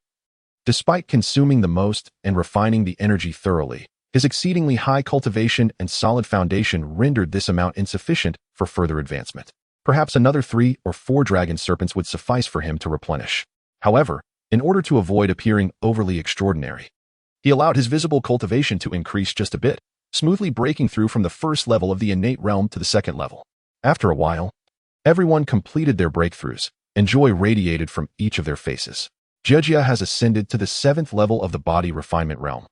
despite consuming the most and refining the energy thoroughly, his exceedingly high cultivation and solid foundation rendered this amount insufficient for further advancement. Perhaps another 3 or 4 dragon serpents would suffice for him to replenish. However, in order to avoid appearing overly extraordinary, he allowed his visible cultivation to increase just a bit, smoothly breaking through from the 1st level of the innate realm to the 2nd level. After a while, everyone completed their breakthroughs, and joy radiated from each of their faces. Jia has ascended to the 7th level of the body refinement realm,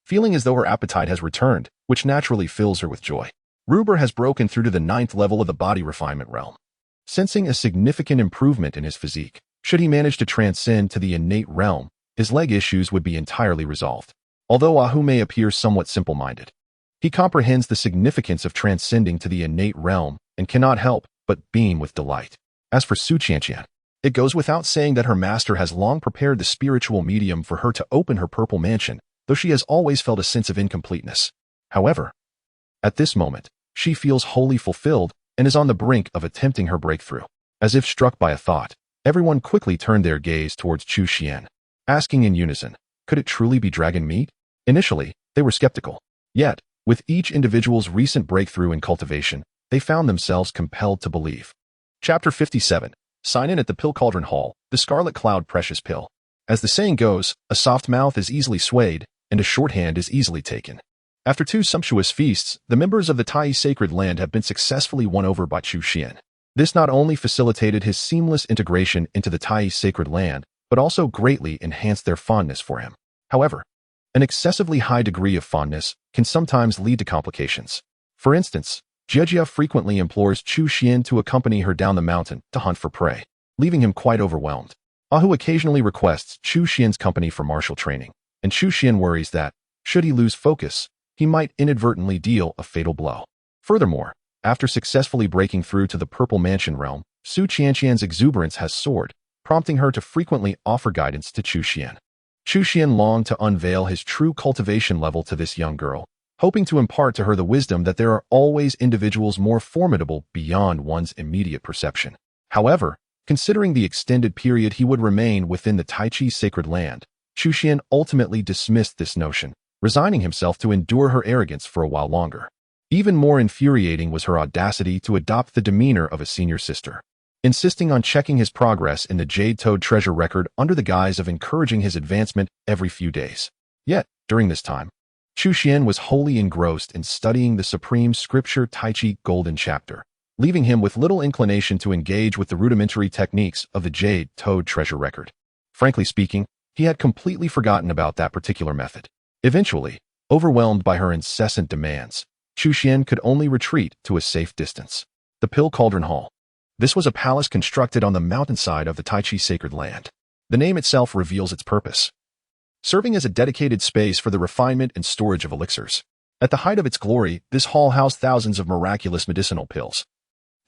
feeling as though her appetite has returned, which naturally fills her with joy. Ruber has broken through to the 9th level of the body refinement realm, sensing a significant improvement in his physique. Should he manage to transcend to the innate realm, his leg issues would be entirely resolved. Although Ahu may appear somewhat simple-minded, he comprehends the significance of transcending to the innate realm and cannot help but beam with delight. As for Su Qianqian, It goes without saying that her master has long prepared the spiritual medium for her to open her purple mansion, though she has always felt a sense of incompleteness. However, at this moment, she feels wholly fulfilled and is on the brink of attempting her breakthrough. As if struck by a thought, everyone quickly turned their gaze towards Chu Xuan, asking in unison, could it truly be dragon meat? Initially, they were skeptical. Yet, with each individual's recent breakthrough in cultivation, they found themselves compelled to believe. Chapter 57. Sign in at the Pill Cauldron Hall, the Scarlet Cloud Precious Pill. As the saying goes, a soft mouth is easily swayed, and a short hand is easily taken. After 2 sumptuous feasts, the members of the Tai Sacred Land have been successfully won over by Chu Xuan. This not only facilitated his seamless integration into the Tai Sacred Land, but also greatly enhanced their fondness for him. However, an excessively high degree of fondness can sometimes lead to complications. For instance, Jia frequently implores Chu Xuan to accompany her down the mountain to hunt for prey, leaving him quite overwhelmed. Ahu occasionally requests Chu Xuan's company for martial training, and Chu Xuan worries that, should he lose focus, he might inadvertently deal a fatal blow. Furthermore, after successfully breaking through to the Purple Mansion realm, Su Qianqian's exuberance has soared, prompting her to frequently offer guidance to Chu Xuan. Chu Xuan longed to unveil his true cultivation level to this young girl, hoping to impart to her the wisdom that there are always individuals more formidable beyond one's immediate perception. However, considering the extended period he would remain within the Tai Chi Sacred Land, Chu Xuan ultimately dismissed this notion, resigning himself to endure her arrogance for a while longer. Even more infuriating was her audacity to adopt the demeanor of a senior sister, insisting on checking his progress in the Jade Toad treasure record under the guise of encouraging his advancement every few days. Yet, during this time, Chu Xuan was wholly engrossed in studying the supreme scripture Tai Chi Golden Chapter, leaving him with little inclination to engage with the rudimentary techniques of the Jade Toad treasure record. Frankly speaking, he had completely forgotten about that particular method. Eventually, overwhelmed by her incessant demands, Chu Xuan could only retreat to a safe distance. The Pill Cauldron Hall. This was a palace constructed on the mountainside of the Tai Chi Sacred Land. The name itself reveals its purpose, serving as a dedicated space for the refinement and storage of elixirs. At the height of its glory, this hall housed thousands of miraculous medicinal pills,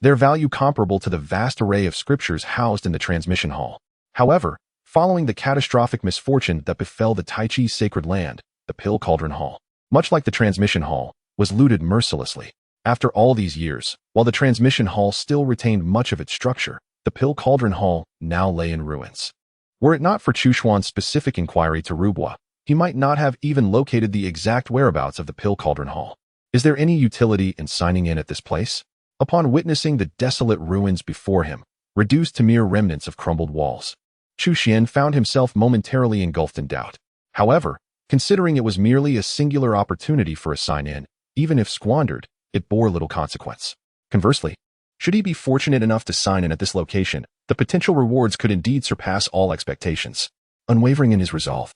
their value comparable to the vast array of scriptures housed in the transmission hall. However, following the catastrophic misfortune that befell the Tai Chi Sacred Land, the Pill Cauldron Hall, much like the transmission hall, was looted mercilessly. After all these years, while the transmission hall still retained much of its structure, the Pill Cauldron Hall now lay in ruins. Were it not for Chu Xuan's specific inquiry to Rubois, he might not have even located the exact whereabouts of the Pill Cauldron Hall. Is there any utility in signing in at this place? Upon witnessing the desolate ruins before him, reduced to mere remnants of crumbled walls, Chu Xuan found himself momentarily engulfed in doubt. However, considering it was merely a singular opportunity for a sign-in, even if squandered, it bore little consequence. Conversely, should he be fortunate enough to sign in at this location, the potential rewards could indeed surpass all expectations. Unwavering in his resolve,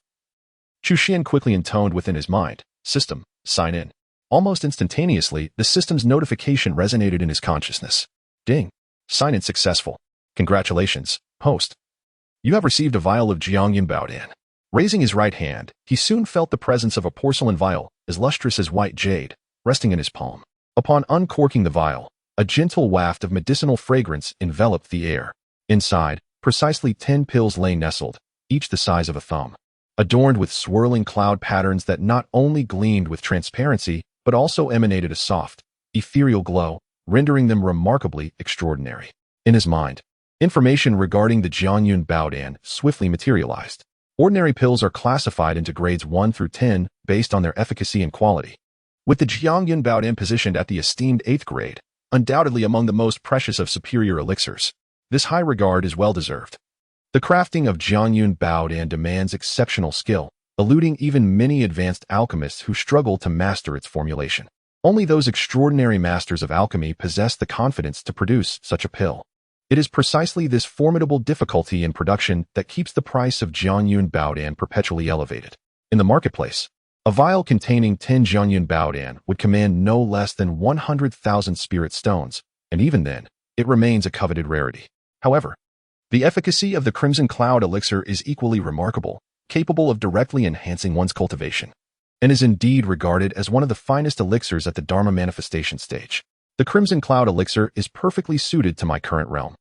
Chu Xuan quickly intoned within his mind, "System, sign in." Almost instantaneously, the system's notification resonated in his consciousness. Ding. Sign in successful. Congratulations, host. You have received a vial of Jiangyun Baodan. Raising his right hand, he soon felt the presence of a porcelain vial, as lustrous as white jade, resting in his palm. Upon uncorking the vial, a gentle waft of medicinal fragrance enveloped the air. Inside, precisely 10 pills lay nestled, each the size of a thumb, adorned with swirling cloud patterns that not only gleamed with transparency, but also emanated a soft, ethereal glow, rendering them remarkably extraordinary. In his mind, information regarding the Jiangyun Baodan swiftly materialized. Ordinary pills are classified into grades 1 through 10 based on their efficacy and quality, with the Jiangyun Baodan positioned at the esteemed 8th grade, undoubtedly among the most precious of superior elixirs. This high regard is well-deserved. The crafting of Jiangyun Baodan demands exceptional skill, eluding even many advanced alchemists who struggle to master its formulation. Only those extraordinary masters of alchemy possess the confidence to produce such a pill. It is precisely this formidable difficulty in production that keeps the price of Jiangyun Baodan perpetually elevated. In the marketplace, a vial containing 10 Jiangyun Baodan would command no less than 100,000 spirit stones, and even then, it remains a coveted rarity. However, the efficacy of the Crimson Cloud elixir is equally remarkable, capable of directly enhancing one's cultivation, and is indeed regarded as one of the finest elixirs at the Dharma manifestation stage. The Crimson Cloud elixir is perfectly suited to my current realm.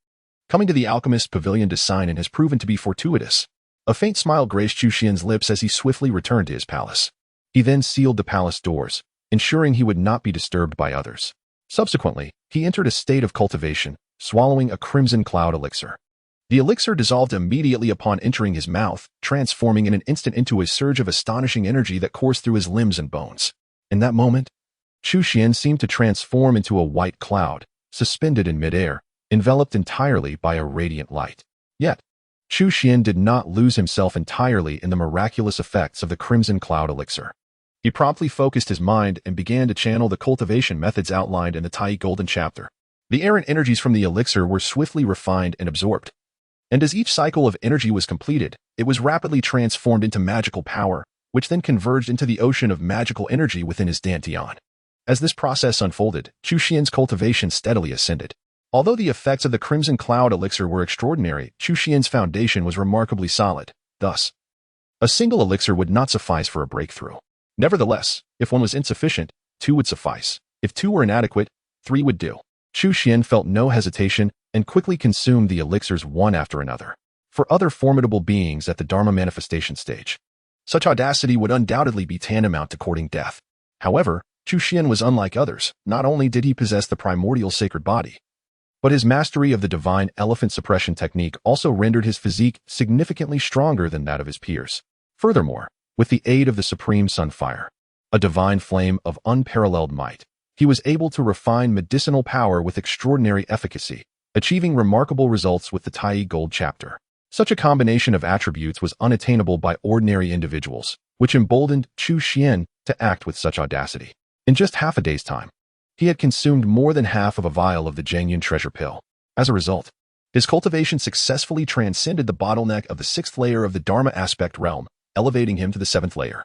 Coming to the alchemist's pavilion to sign in has proven to be fortuitous. A faint smile graced Chu Xuan's lips as he swiftly returned to his palace. He then sealed the palace doors, ensuring he would not be disturbed by others. Subsequently, he entered a state of cultivation, swallowing a crimson cloud elixir. The elixir dissolved immediately upon entering his mouth, transforming in an instant into a surge of astonishing energy that coursed through his limbs and bones. In that moment, Chu Xuan seemed to transform into a white cloud, suspended in midair, enveloped entirely by a radiant light. Yet, Chu Xuan did not lose himself entirely in the miraculous effects of the crimson cloud elixir. He promptly focused his mind and began to channel the cultivation methods outlined in the Tai Golden chapter. The errant energies from the elixir were swiftly refined and absorbed. And as each cycle of energy was completed, it was rapidly transformed into magical power, which then converged into the ocean of magical energy within his dantian. As this process unfolded, Chu Xuan's cultivation steadily ascended. Although the effects of the crimson cloud elixir were extraordinary, Chu Xuan's foundation was remarkably solid. Thus, a single elixir would not suffice for a breakthrough. Nevertheless, if one was insufficient, 2 would suffice. If 2 were inadequate, 3 would do. Chu Xuan felt no hesitation and quickly consumed the elixirs one after another. For other formidable beings at the Dharma manifestation stage, such audacity would undoubtedly be tantamount to courting death. However, Chu Xuan was unlike others. Not only did he possess the primordial sacred body, but his mastery of the divine elephant suppression technique also rendered his physique significantly stronger than that of his peers. Furthermore, with the aid of the supreme sunfire, a divine flame of unparalleled might, he was able to refine medicinal power with extraordinary efficacy, achieving remarkable results with the Tai Gold chapter. Such a combination of attributes was unattainable by ordinary individuals, which emboldened Chu Xuan to act with such audacity. In just half a day's time, he had consumed more than half of a vial of the Jiangyun treasure pill. As a result, his cultivation successfully transcended the bottleneck of the 6th layer of the Dharma aspect realm, elevating him to the 7th layer.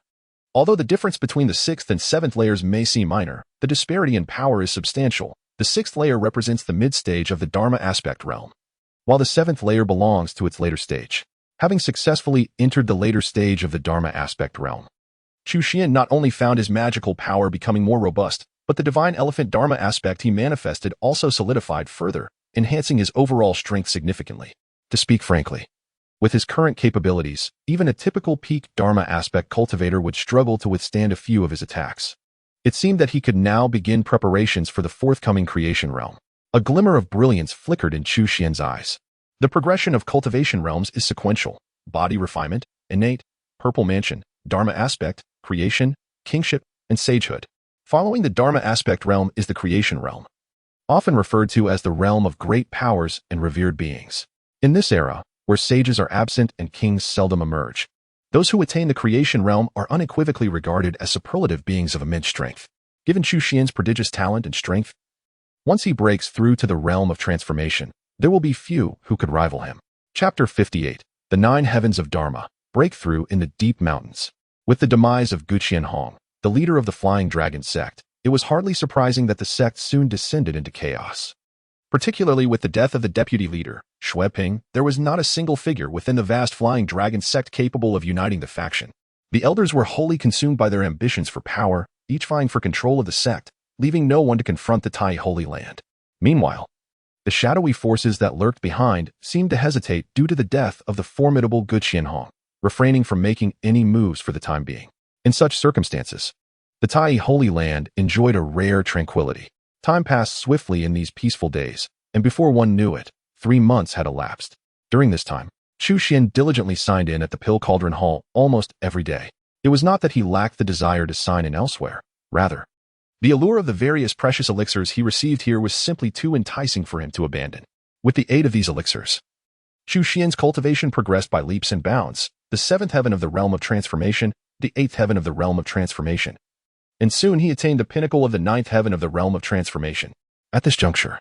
Although the difference between the 6th and 7th layers may seem minor, the disparity in power is substantial. The 6th layer represents the mid-stage of the Dharma aspect realm, while the 7th layer belongs to its later stage. Having successfully entered the later stage of the Dharma aspect realm, Chu Xuan not only found his magical power becoming more robust, but the divine elephant Dharma aspect he manifested also solidified further, enhancing his overall strength significantly. To speak frankly, with his current capabilities, even a typical peak Dharma aspect cultivator would struggle to withstand a few of his attacks. It seemed that he could now begin preparations for the forthcoming creation realm. A glimmer of brilliance flickered in Chu Xuan's eyes. The progression of cultivation realms is sequential: body refinement, innate, purple mansion, Dharma aspect, creation, kingship, and sagehood. Following the Dharma aspect realm is the creation realm, often referred to as the realm of great powers and revered beings. In this era, where sages are absent and kings seldom emerge, those who attain the creation realm are unequivocally regarded as superlative beings of immense strength. Given Chu Xuan's prodigious talent and strength, once he breaks through to the realm of transformation, there will be few who could rival him. Chapter 58. The 9 Heavens of Dharma. Breakthrough in the Deep Mountains. With the demise of Guqian Hong, the leader of the Flying Dragon sect, it was hardly surprising that the sect soon descended into chaos. Particularly with the death of the deputy leader, Shui Ping, there was not a single figure within the vast Flying Dragon sect capable of uniting the faction. The elders were wholly consumed by their ambitions for power, each vying for control of the sect, leaving no one to confront the Tai Holy Land. Meanwhile, the shadowy forces that lurked behind seemed to hesitate due to the death of the formidable Guqian Hong, refraining from making any moves for the time being. In such circumstances, the Tai Holy Land enjoyed a rare tranquility. Time passed swiftly in these peaceful days, and before one knew it, 3 months had elapsed. During this time, Chu Xuan diligently signed in at the Pill Cauldron Hall almost every day. It was not that he lacked the desire to sign in elsewhere. Rather, the allure of the various precious elixirs he received here was simply too enticing for him to abandon. With the aid of these elixirs, Chu Xuan's cultivation progressed by leaps and bounds. The 7th heaven of the realm of transformation, the 8th heaven of the realm of transformation, and soon he attained the pinnacle of the 9th heaven of the realm of transformation. At this juncture,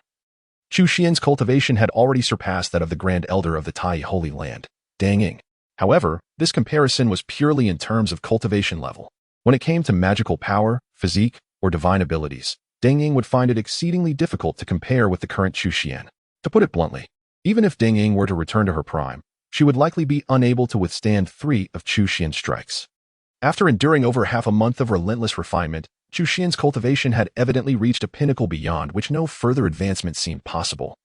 Chu Xuan's cultivation had already surpassed that of the Grand Elder of the Tai Holy Land, Dang Ying. However, this comparison was purely in terms of cultivation level. When it came to magical power, physique, or divine abilities, Dang Ying would find it exceedingly difficult to compare with the current Chu Xuan. To put it bluntly, even if Dang Ying were to return to her prime, she would likely be unable to withstand 3 of Chu Xuan's strikes. After enduring over half a month of relentless refinement, Chu Xuan's cultivation had evidently reached a pinnacle beyond which no further advancement seemed possible.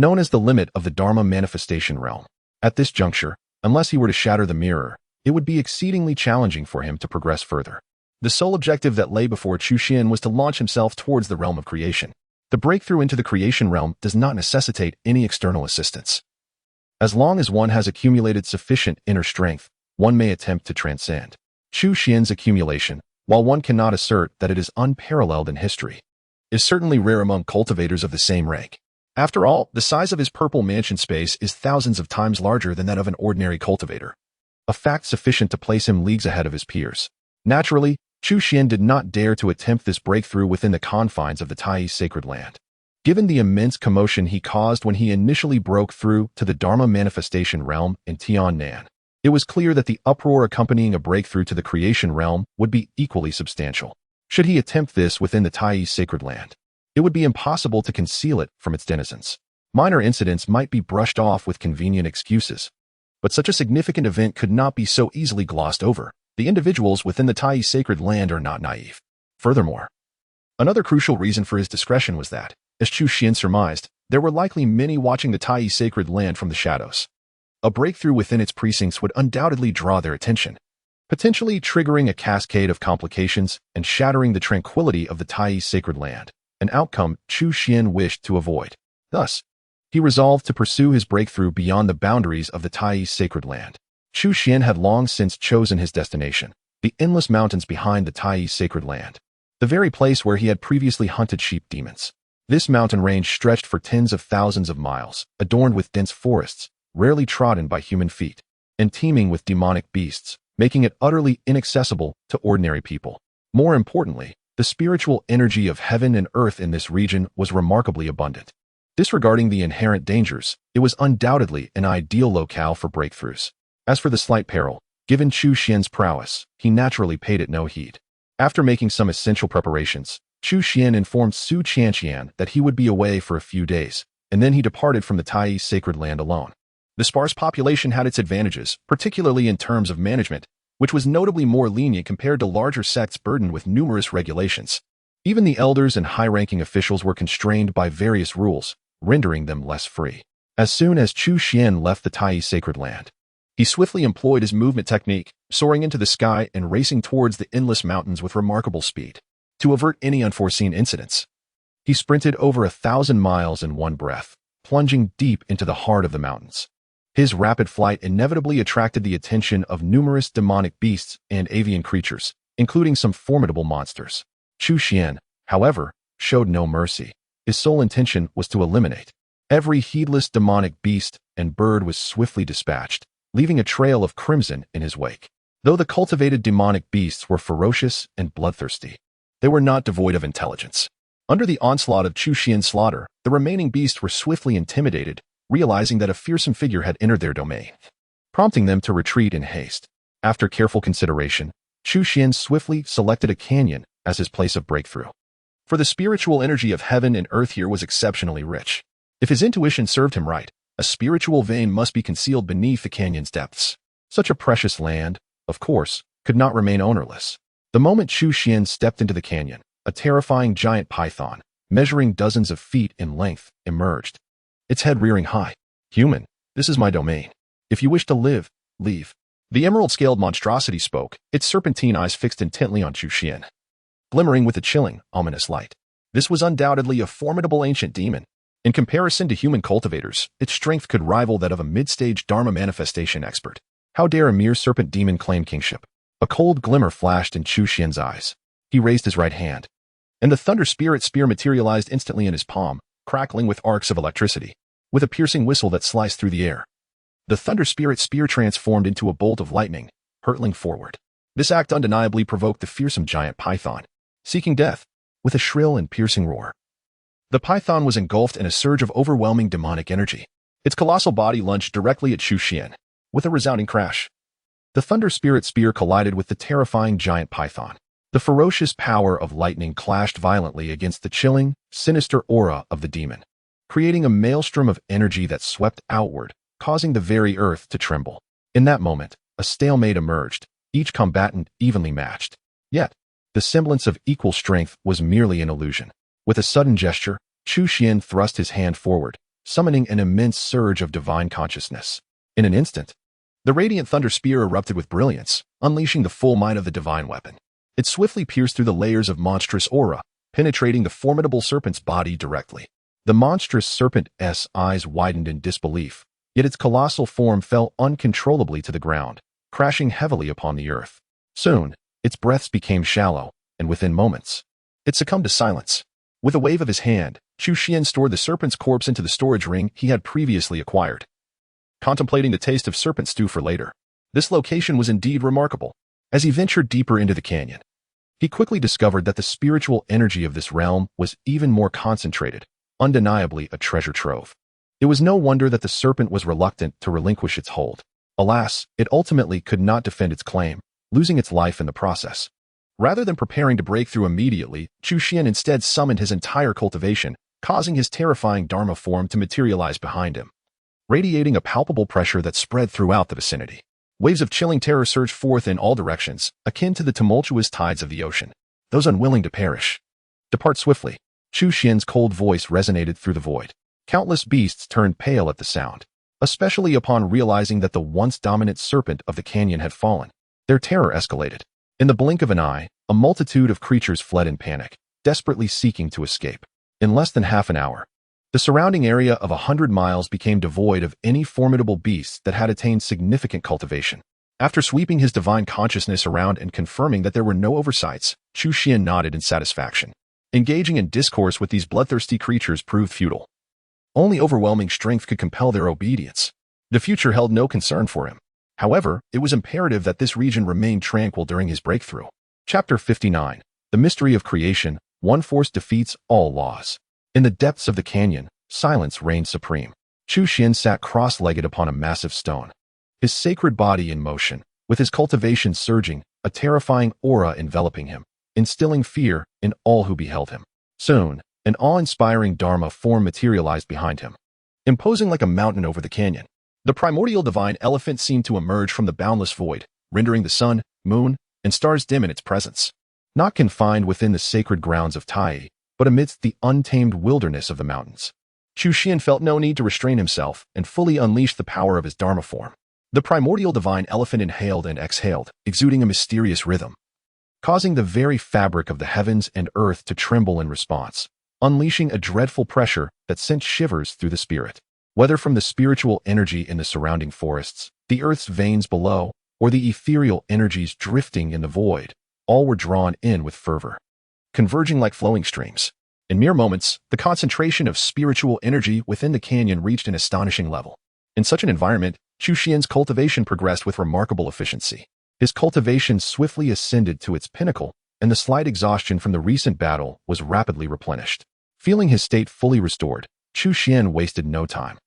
known as the limit of the Dharma manifestation realm. At this juncture, unless he were to shatter the mirror, it would be exceedingly challenging for him to progress further. The sole objective that lay before Chu Xuan was to launch himself towards the realm of creation. The breakthrough into the creation realm does not necessitate any external assistance. As long as one has accumulated sufficient inner strength, one may attempt to transcend. Chu Xuan's accumulation, while one cannot assert that it is unparalleled in history, is certainly rare among cultivators of the same rank. After all, the size of his purple mansion space is thousands of times larger than that of an ordinary cultivator, a fact sufficient to place him leagues ahead of his peers. Naturally, Chu Xuan did not dare to attempt this breakthrough within the confines of the Tai sacred land. Given the immense commotion he caused when he initially broke through to the Dharma manifestation realm in Tiannan, it was clear that the uproar accompanying a breakthrough to the creation realm would be equally substantial. Should he attempt this within the Tai sacred land, it would be impossible to conceal it from its denizens. Minor incidents might be brushed off with convenient excuses, but such a significant event could not be so easily glossed over. The individuals within the Tai sacred land are not naive. Furthermore, another crucial reason for his discretion was that, as Chu Xuan surmised, there were likely many watching the Tai sacred land from the shadows. A breakthrough within its precincts would undoubtedly draw their attention, potentially triggering a cascade of complications and shattering the tranquility of the Tai sacred land, an outcome Chu Xuan wished to avoid. Thus, he resolved to pursue his breakthrough beyond the boundaries of the Tai sacred land. Chu Xuan had long since chosen his destination, the endless mountains behind the Tai sacred land, the very place where he had previously hunted sheep demons. This mountain range stretched for tens of thousands of miles, adorned with dense forests, rarely trodden by human feet, and teeming with demonic beasts, making it utterly inaccessible to ordinary people. More importantly, the spiritual energy of heaven and earth in this region was remarkably abundant. Disregarding the inherent dangers, it was undoubtedly an ideal locale for breakthroughs. As for the slight peril, given Chu Xuan's prowess, he naturally paid it no heed. After making some essential preparations, Chu Xuan informed Su Qianqian that he would be away for a few days, and then he departed from the Tai sacred land alone. The sparse population had its advantages, particularly in terms of management, which was notably more lenient compared to larger sects burdened with numerous regulations. Even the elders and high-ranking officials were constrained by various rules, rendering them less free. As soon as Chu Xuan left the Tai sacred land, he swiftly employed his movement technique, soaring into the sky and racing towards the endless mountains with remarkable speed. To avert any unforeseen incidents, he sprinted over 1,000 miles in one breath, plunging deep into the heart of the mountains. His rapid flight inevitably attracted the attention of numerous demonic beasts and avian creatures, including some formidable monsters. Chu Xuan, however, showed no mercy. His sole intention was to eliminate every heedless demonic beast and bird was swiftly dispatched, leaving a trail of crimson in his wake. Though the cultivated demonic beasts were ferocious and bloodthirsty, they were not devoid of intelligence. Under the onslaught of Chu Xuan's slaughter, the remaining beasts were swiftly intimidated, realizing that a fearsome figure had entered their domain, prompting them to retreat in haste. After careful consideration, Chu Xuan swiftly selected a canyon as his place of breakthrough. For the spiritual energy of heaven and earth here was exceptionally rich. If his intuition served him right, a spiritual vein must be concealed beneath the canyon's depths. Such a precious land, of course, could not remain ownerless. The moment Chu Xuan stepped into the canyon, a terrifying giant python, measuring dozens of feet in length, emerged, its head rearing high. "Human, this is my domain. If you wish to live, leave." The emerald-scaled monstrosity spoke, its serpentine eyes fixed intently on Chu Xuan, glimmering with a chilling, ominous light. This was undoubtedly a formidable ancient demon. In comparison to human cultivators, its strength could rival that of a mid-stage Dharma manifestation expert. How dare a mere serpent demon claim kingship? A cold glimmer flashed in Chu Xuan's eyes. He raised his right hand, and the Thunder Spirit spear materialized instantly in his palm, crackling with arcs of electricity. With a piercing whistle that sliced through the air, the Thunder Spirit spear transformed into a bolt of lightning, hurtling forward. This act undeniably provoked the fearsome giant python, seeking death. With a shrill and piercing roar, the python was engulfed in a surge of overwhelming demonic energy. Its colossal body lunged directly at Chu Xuan. With a resounding crash, the Thunder Spirit spear collided with the terrifying giant python. The ferocious power of lightning clashed violently against the chilling, sinister aura of the demon, creating a maelstrom of energy that swept outward, causing the very earth to tremble. In that moment, a stalemate emerged, each combatant evenly matched. Yet, the semblance of equal strength was merely an illusion. With a sudden gesture, Chu Xuan thrust his hand forward, summoning an immense surge of divine consciousness. In an instant, the radiant thunder spear erupted with brilliance, unleashing the full might of the divine weapon. It swiftly pierced through the layers of monstrous aura, penetrating the formidable serpent's body directly. The monstrous serpent's eyes widened in disbelief, yet its colossal form fell uncontrollably to the ground, crashing heavily upon the earth. Soon, its breaths became shallow, and within moments, it succumbed to silence. With a wave of his hand, Chu Xuan stored the serpent's corpse into the storage ring he had previously acquired, contemplating the taste of serpent stew for later. This location was indeed remarkable. As he ventured deeper into the canyon, he quickly discovered that the spiritual energy of this realm was even more concentrated, undeniably a treasure trove. It was no wonder that the serpent was reluctant to relinquish its hold. Alas, it ultimately could not defend its claim, losing its life in the process. Rather than preparing to break through immediately, Chu Xuan instead summoned his entire cultivation, causing his terrifying Dharma form to materialize behind him, radiating a palpable pressure that spread throughout the vicinity. Waves of chilling terror surged forth in all directions, akin to the tumultuous tides of the ocean. Those unwilling to perish, depart swiftly. Chu Xuan's cold voice resonated through the void. Countless beasts turned pale at the sound, especially upon realizing that the once dominant serpent of the canyon had fallen. Their terror escalated. In the blink of an eye, a multitude of creatures fled in panic, desperately seeking to escape. In less than half an hour, the surrounding area of 100 miles became devoid of any formidable beasts that had attained significant cultivation. After sweeping his divine consciousness around and confirming that there were no oversights, Chu Xuan nodded in satisfaction. Engaging in discourse with these bloodthirsty creatures proved futile. Only overwhelming strength could compel their obedience. The future held no concern for him. However, it was imperative that this region remain tranquil during his breakthrough. Chapter 59. The Mystery of Creation. One force defeats all laws. In the depths of the canyon, silence reigned supreme. Chu Xuan sat cross-legged upon a massive stone, his sacred body in motion, with his cultivation surging, a terrifying aura enveloping him, instilling fear in all who beheld him. Soon, an awe-inspiring Dharma form materialized behind him, imposing like a mountain over the canyon. The primordial divine elephant seemed to emerge from the boundless void, rendering the sun, moon, and stars dim in its presence. Not confined within the sacred grounds of Tai, but amidst the untamed wilderness of the mountains, Chu Xuan felt no need to restrain himself and fully unleashed the power of his Dharma form. The primordial divine elephant inhaled and exhaled, exuding a mysterious rhythm, causing the very fabric of the heavens and earth to tremble in response, unleashing a dreadful pressure that sent shivers through the spirit. Whether from the spiritual energy in the surrounding forests, the earth's veins below, or the ethereal energies drifting in the void, all were drawn in with fervor, converging like flowing streams. In mere moments, the concentration of spiritual energy within the canyon reached an astonishing level. In such an environment, Chu Xuan's cultivation progressed with remarkable efficiency. His cultivation swiftly ascended to its pinnacle, and the slight exhaustion from the recent battle was rapidly replenished. Feeling his state fully restored, Chu Xuan wasted no time.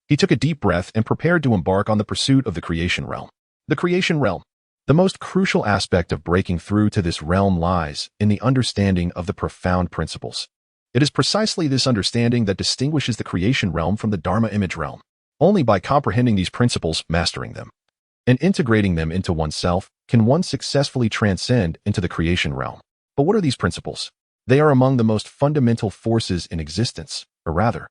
He took a deep breath and prepared to embark on the pursuit of the creation realm. The creation realm. The most crucial aspect of breaking through to this realm lies in the understanding of the profound principles. It is precisely this understanding that distinguishes the creation realm from the Dharma image realm. Only by comprehending these principles, mastering them, and integrating them into oneself, can one successfully transcend into the creation realm. But what are these principles? They are among the most fundamental forces in existence, or rather,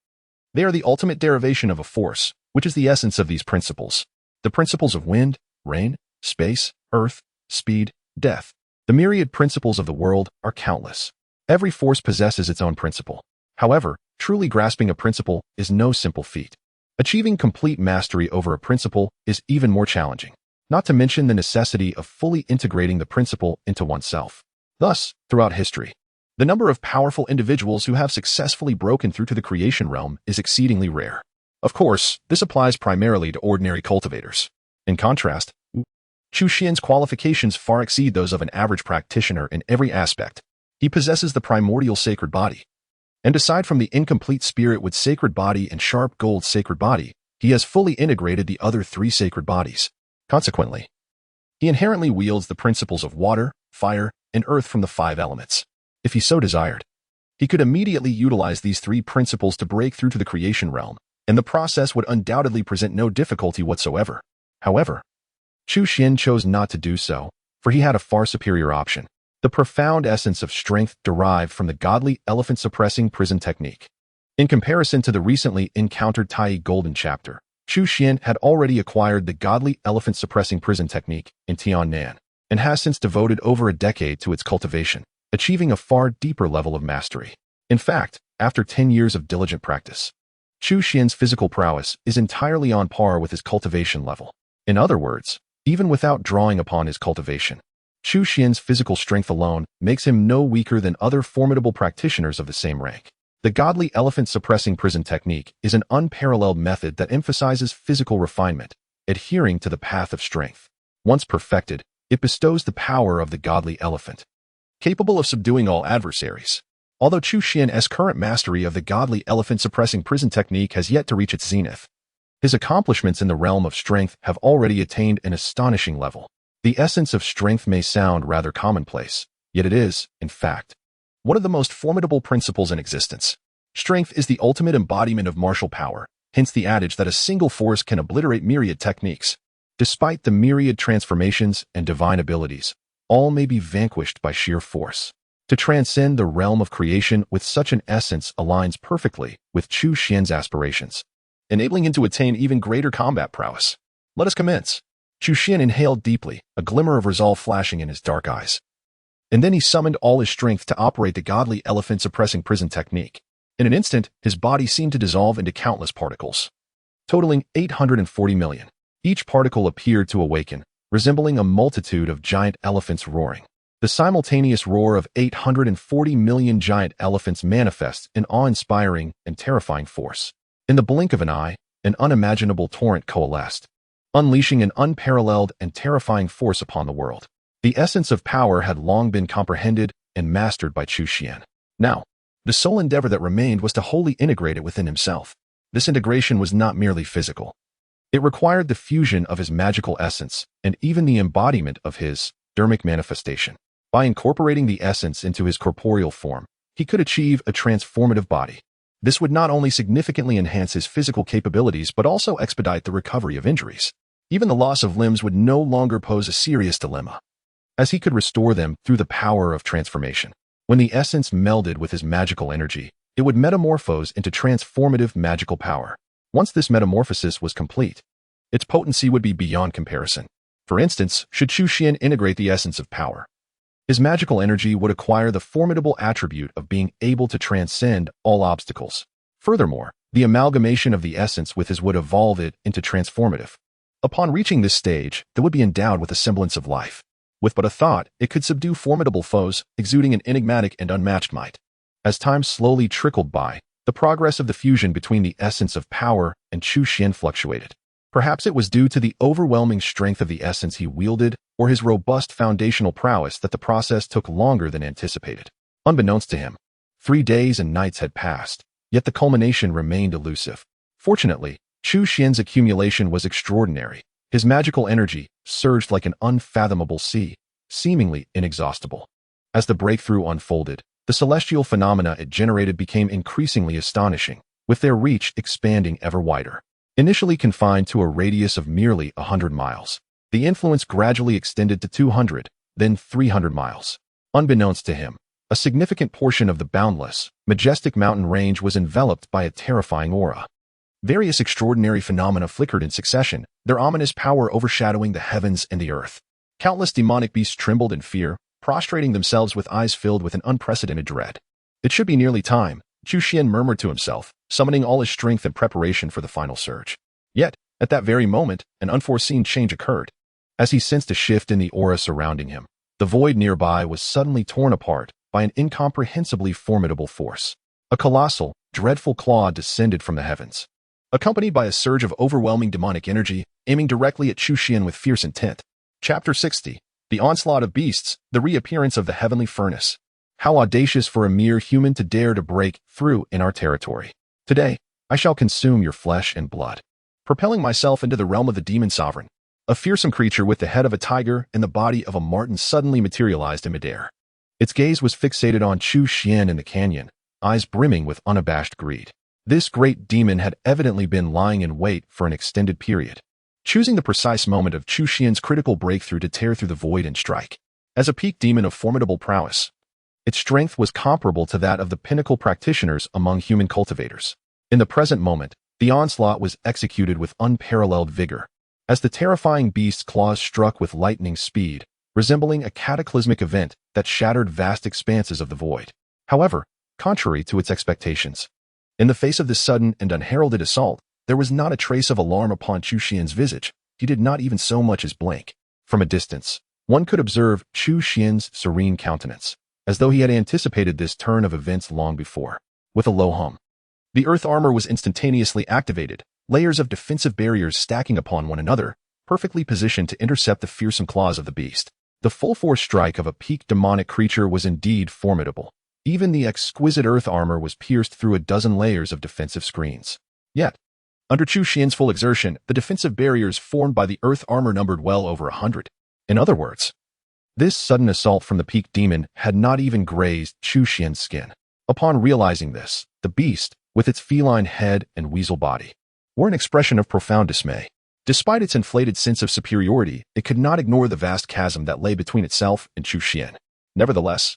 they are the ultimate derivation of a force, which is the essence of these principles. The principles of wind, rain, space, earth, speed, death. The myriad principles of the world are countless. Every force possesses its own principle. However, truly grasping a principle is no simple feat. Achieving complete mastery over a principle is even more challenging, not to mention the necessity of fully integrating the principle into oneself. Thus, throughout history, the number of powerful individuals who have successfully broken through to the creation realm is exceedingly rare. Of course, this applies primarily to ordinary cultivators. In contrast, Chu Xuan's qualifications far exceed those of an average practitioner in every aspect. He possesses the primordial sacred body. And aside from the incomplete spirit with sacred body and sharp gold sacred body, he has fully integrated the other three sacred bodies. Consequently, he inherently wields the principles of water, fire, and earth from the 5 elements. If he so desired, he could immediately utilize these 3 principles to break through to the creation realm, and the process would undoubtedly present no difficulty whatsoever. However, Chu Xuan chose not to do so, for he had a far superior option. The profound essence of strength derived from the godly elephant-suppressing prison technique. In comparison to the recently encountered Tai Golden Chapter, Chu Xuan had already acquired the godly elephant-suppressing prison technique in Tiannan, and has since devoted over a decade to its cultivation, achieving a far deeper level of mastery. In fact, after 10 years of diligent practice, Chu Xuan's physical prowess is entirely on par with his cultivation level. In other words, even without drawing upon his cultivation, Chu Xuan's physical strength alone makes him no weaker than other formidable practitioners of the same rank. The godly elephant-suppressing prison technique is an unparalleled method that emphasizes physical refinement, adhering to the path of strength. Once perfected, it bestows the power of the godly elephant, capable of subduing all adversaries. Although Chu Xuan's current mastery of the godly elephant-suppressing prison technique has yet to reach its zenith, his accomplishments in the realm of strength have already attained an astonishing level. The essence of strength may sound rather commonplace, yet it is, in fact, one of the most formidable principles in existence. Strength is the ultimate embodiment of martial power, hence the adage that a single force can obliterate myriad techniques. Despite the myriad transformations and divine abilities, all may be vanquished by sheer force. To transcend the realm of creation with such an essence aligns perfectly with Chu Xuan's aspirations, enabling him to attain even greater combat prowess. Let us commence. Chu Xuan inhaled deeply, a glimmer of resolve flashing in his dark eyes. And then he summoned all his strength to operate the godly elephant-suppressing prison technique. In an instant, his body seemed to dissolve into countless particles, totaling 840 million. Each particle appeared to awaken, resembling a multitude of giant elephants roaring. The simultaneous roar of 840 million giant elephants manifests in awe-inspiring and terrifying force. In the blink of an eye, an unimaginable torrent coalesced, unleashing an unparalleled and terrifying force upon the world. The essence of power had long been comprehended and mastered by Chu Xuan. Now, the sole endeavor that remained was to wholly integrate it within himself. This integration was not merely physical. It required the fusion of his magical essence and even the embodiment of his dermic manifestation. By incorporating the essence into his corporeal form, he could achieve a transformative body. This would not only significantly enhance his physical capabilities but also expedite the recovery of injuries. Even the loss of limbs would no longer pose a serious dilemma, as he could restore them through the power of transformation. When the essence melded with his magical energy, it would metamorphose into transformative magical power. Once this metamorphosis was complete, its potency would be beyond comparison. For instance, should Chu Xuan integrate the essence of power, his magical energy would acquire the formidable attribute of being able to transcend all obstacles. Furthermore, the amalgamation of the essence with his would evolve it into transformative. Upon reaching this stage, it would be endowed with a semblance of life. With but a thought, it could subdue formidable foes, exuding an enigmatic and unmatched might. As time slowly trickled by, the progress of the fusion between the essence of power and Chu Xuan fluctuated. Perhaps it was due to the overwhelming strength of the essence he wielded or his robust foundational prowess that the process took longer than anticipated. Unbeknownst to him, 3 days and nights had passed, yet the culmination remained elusive. Fortunately, Chu Xuan's accumulation was extraordinary. His magical energy surged like an unfathomable sea, seemingly inexhaustible. As the breakthrough unfolded, the celestial phenomena it generated became increasingly astonishing, with their reach expanding ever wider. Initially confined to a radius of merely 100 miles, the influence gradually extended to 200, then 300 miles. Unbeknownst to him, a significant portion of the boundless, majestic mountain range was enveloped by a terrifying aura. Various extraordinary phenomena flickered in succession, their ominous power overshadowing the heavens and the earth. Countless demonic beasts trembled in fear, prostrating themselves with eyes filled with an unprecedented dread. It should be nearly time, Chu Xuan murmured to himself, summoning all his strength in preparation for the final surge. Yet, at that very moment, an unforeseen change occurred. As he sensed a shift in the aura surrounding him, the void nearby was suddenly torn apart by an incomprehensibly formidable force. A colossal, dreadful claw descended from the heavens, accompanied by a surge of overwhelming demonic energy, aiming directly at Chu Xuan with fierce intent. Chapter 60. The Onslaught of Beasts, the Reappearance of the Heavenly Furnace. How audacious for a mere human to dare to break through in our territory. Today, I shall consume your flesh and blood. Propelling myself into the realm of the demon sovereign, a fearsome creature with the head of a tiger and the body of a marten suddenly materialized in midair. Its gaze was fixated on Chu Xuan in the canyon, eyes brimming with unabashed greed. This great demon had evidently been lying in wait for an extended period, choosing the precise moment of Chu Xuan's critical breakthrough to tear through the void and strike. As a peak demon of formidable prowess, Its strength was comparable to that of the pinnacle practitioners among human cultivators. In the present moment, the onslaught was executed with unparalleled vigor. As the terrifying beast's claws struck with lightning speed, resembling a cataclysmic event that shattered vast expanses of the void. However, contrary to its expectations, in the face of this sudden and unheralded assault, there was not a trace of alarm upon Chu Xuan's visage. He did not even so much as blink. From a distance, one could observe Chu Xuan's serene countenance, as though he had anticipated this turn of events long before. With a low hum, the earth armor was instantaneously activated, layers of defensive barriers stacking upon one another, perfectly positioned to intercept the fearsome claws of the beast. The full-force strike of a peak demonic creature was indeed formidable. Even the exquisite earth armor was pierced through a dozen layers of defensive screens. Yet, under Chu Xuan's full exertion, the defensive barriers formed by the earth armor numbered well over 100. In other words, this sudden assault from the peak demon had not even grazed Chu Xuan's skin. Upon realizing this, the beast, with its feline head and weasel body, wore an expression of profound dismay. Despite its inflated sense of superiority, it could not ignore the vast chasm that lay between itself and Chu Xuan. Nevertheless,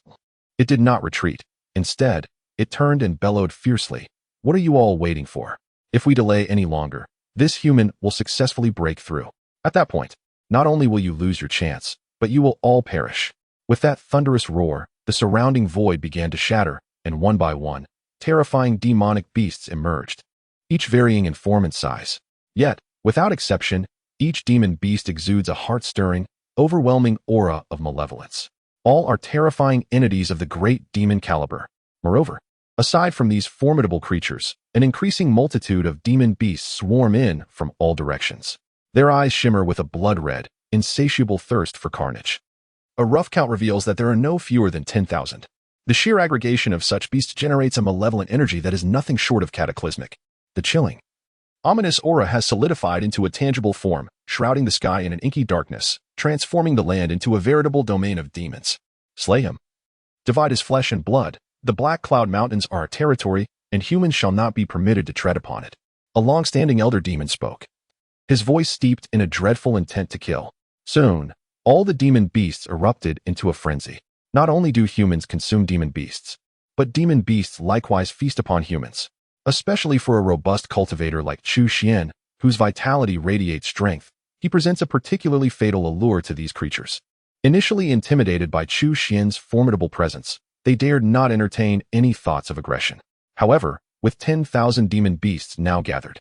it did not retreat. Instead, it turned and bellowed fiercely. "What are you all waiting for? If we delay any longer, this human will successfully break through. At that point, not only will you lose your chance, but you will all perish." With that thunderous roar, the surrounding void began to shatter, and one by one, terrifying demonic beasts emerged, each varying in form and size. Yet, without exception, each demon beast exudes a heart-stirring, overwhelming aura of malevolence. All are terrifying entities of the great demon caliber. Moreover, aside from these formidable creatures, an increasing multitude of demon beasts swarm in from all directions. Their eyes shimmer with a blood-red, insatiable thirst for carnage. A rough count reveals that there are no fewer than 10,000. The sheer aggregation of such beasts generates a malevolent energy that is nothing short of cataclysmic. The chilling, ominous aura has solidified into a tangible form, shrouding the sky in an inky darkness, transforming the land into a veritable domain of demons. Slay him. Divide his flesh and blood. The Black Cloud Mountains are our territory, and humans shall not be permitted to tread upon it. A long-standing elder demon spoke, his voice steeped in a dreadful intent to kill. Soon, all the demon beasts erupted into a frenzy. Not only do humans consume demon beasts, but demon beasts likewise feast upon humans, especially for a robust cultivator like Chu Xuan, whose vitality radiates strength. He presents a particularly fatal allure to these creatures. Initially intimidated by Chu Xuan's formidable presence, they dared not entertain any thoughts of aggression. However, with 10,000 demon beasts now gathered,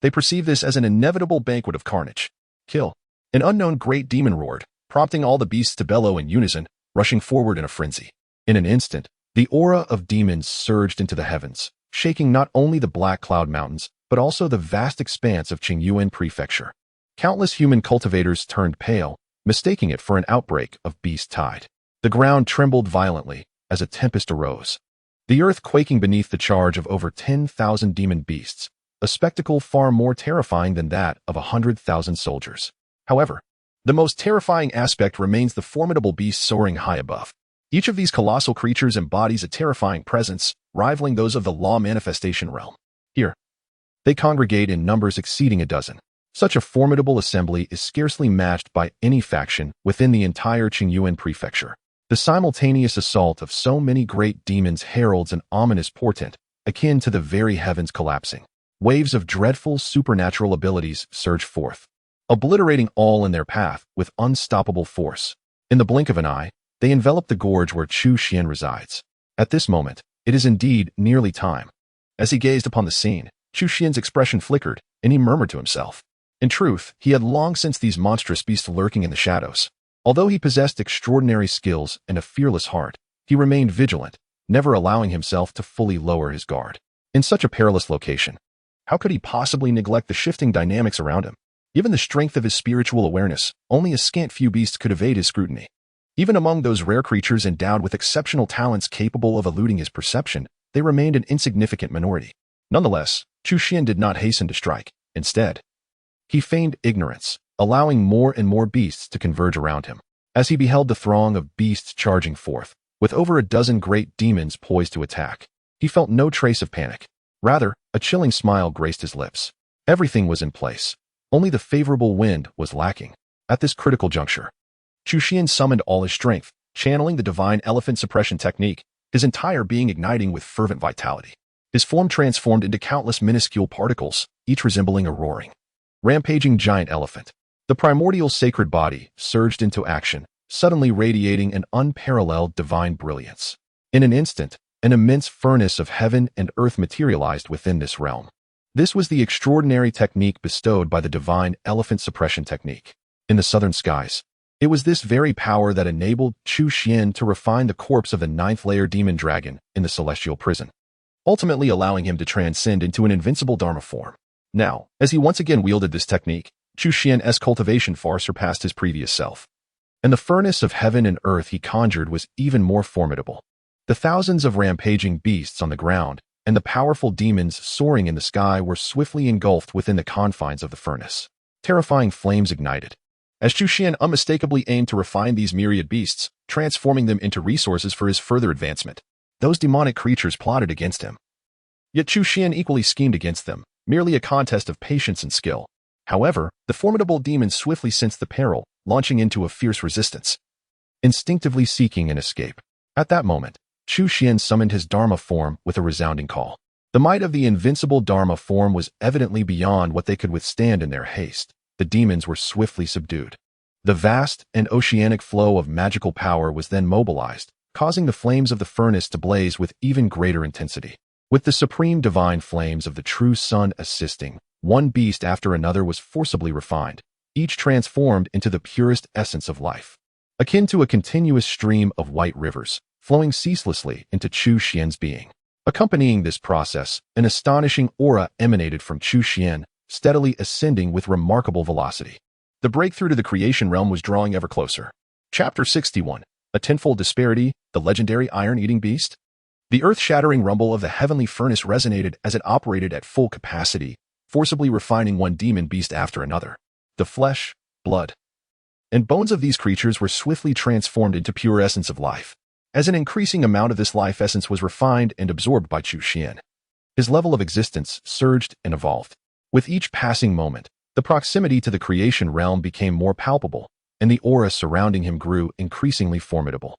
they perceive this as an inevitable banquet of carnage. Kill. An unknown great demon roared, prompting all the beasts to bellow in unison, rushing forward in a frenzy. In an instant, the aura of demons surged into the heavens, shaking not only the Black Cloud Mountains, but also the vast expanse of Qingyuan Prefecture. Countless human cultivators turned pale, mistaking it for an outbreak of beast tide. The ground trembled violently as a tempest arose, the earth quaking beneath the charge of over 10,000 demon beasts, a spectacle far more terrifying than that of 100,000 soldiers. However, the most terrifying aspect remains the formidable beasts soaring high above. Each of these colossal creatures embodies a terrifying presence, rivaling those of the law manifestation realm. Here, they congregate in numbers exceeding a dozen. Such a formidable assembly is scarcely matched by any faction within the entire Qingyuan Prefecture. The simultaneous assault of so many great demons heralds an ominous portent, akin to the very heavens collapsing. Waves of dreadful supernatural abilities surge forth, obliterating all in their path with unstoppable force. In the blink of an eye, they envelop the gorge where Chu Xuan resides. At this moment, it is indeed nearly time. As he gazed upon the scene, Chu Xuan's expression flickered, and he murmured to himself. In truth, he had long sensed these monstrous beasts lurking in the shadows. Although he possessed extraordinary skills and a fearless heart, he remained vigilant, never allowing himself to fully lower his guard. In such a perilous location, how could he possibly neglect the shifting dynamics around him? Given the strength of his spiritual awareness, only a scant few beasts could evade his scrutiny. Even among those rare creatures endowed with exceptional talents capable of eluding his perception, they remained an insignificant minority. Nonetheless, Chu Xuan did not hasten to strike. Instead, he feigned ignorance, allowing more and more beasts to converge around him. As he beheld the throng of beasts charging forth, with over a dozen great demons poised to attack, he felt no trace of panic. Rather, a chilling smile graced his lips. Everything was in place. Only the favorable wind was lacking. At this critical juncture, Chu Xuan summoned all his strength, channeling the divine elephant suppression technique. his entire being igniting with fervent vitality. His form transformed into countless minuscule particles, each resembling a roaring, rampaging giant elephant. The primordial sacred body surged into action, suddenly radiating an unparalleled divine brilliance. In an instant, an immense furnace of heaven and earth materialized within this realm. This was the extraordinary technique bestowed by the divine elephant suppression technique. In the southern skies, it was this very power that enabled Chu Xuan to refine the corpse of the ninth-layer demon dragon in the celestial prison, ultimately allowing him to transcend into an invincible Dharma form. Now, as he once again wielded this technique, Chu Xuan's cultivation far surpassed his previous self. And the furnace of heaven and earth he conjured was even more formidable. The thousands of rampaging beasts on the ground and the powerful demons soaring in the sky were swiftly engulfed within the confines of the furnace. Terrifying flames ignited, as Chu Xuan unmistakably aimed to refine these myriad beasts, transforming them into resources for his further advancement. Those demonic creatures plotted against him. Yet Chu Xuan equally schemed against them, merely a contest of patience and skill. However, the formidable demons swiftly sensed the peril, launching into a fierce resistance, instinctively seeking an escape. At that moment, Chu Xuan summoned his Dharma form with a resounding call. The might of the invincible Dharma form was evidently beyond what they could withstand in their haste. The demons were swiftly subdued. The vast and oceanic flow of magical power was then mobilized, causing the flames of the furnace to blaze with even greater intensity. With the supreme divine flames of the true sun assisting, one beast after another was forcibly refined, each transformed into the purest essence of life, akin to a continuous stream of white rivers, flowing ceaselessly into Chu Xuan's being. Accompanying this process, an astonishing aura emanated from Chu Xuan, steadily ascending with remarkable velocity. The breakthrough to the creation realm was drawing ever closer. Chapter 61. A tenfold disparity, the legendary iron-eating beast? The earth-shattering rumble of the heavenly furnace resonated as it operated at full capacity, forcibly refining one demon beast after another. The flesh, blood, and bones of these creatures were swiftly transformed into pure essence of life. As an increasing amount of this life essence was refined and absorbed by Chu Xuan, his level of existence surged and evolved. With each passing moment, the proximity to the creation realm became more palpable, and the aura surrounding him grew increasingly formidable.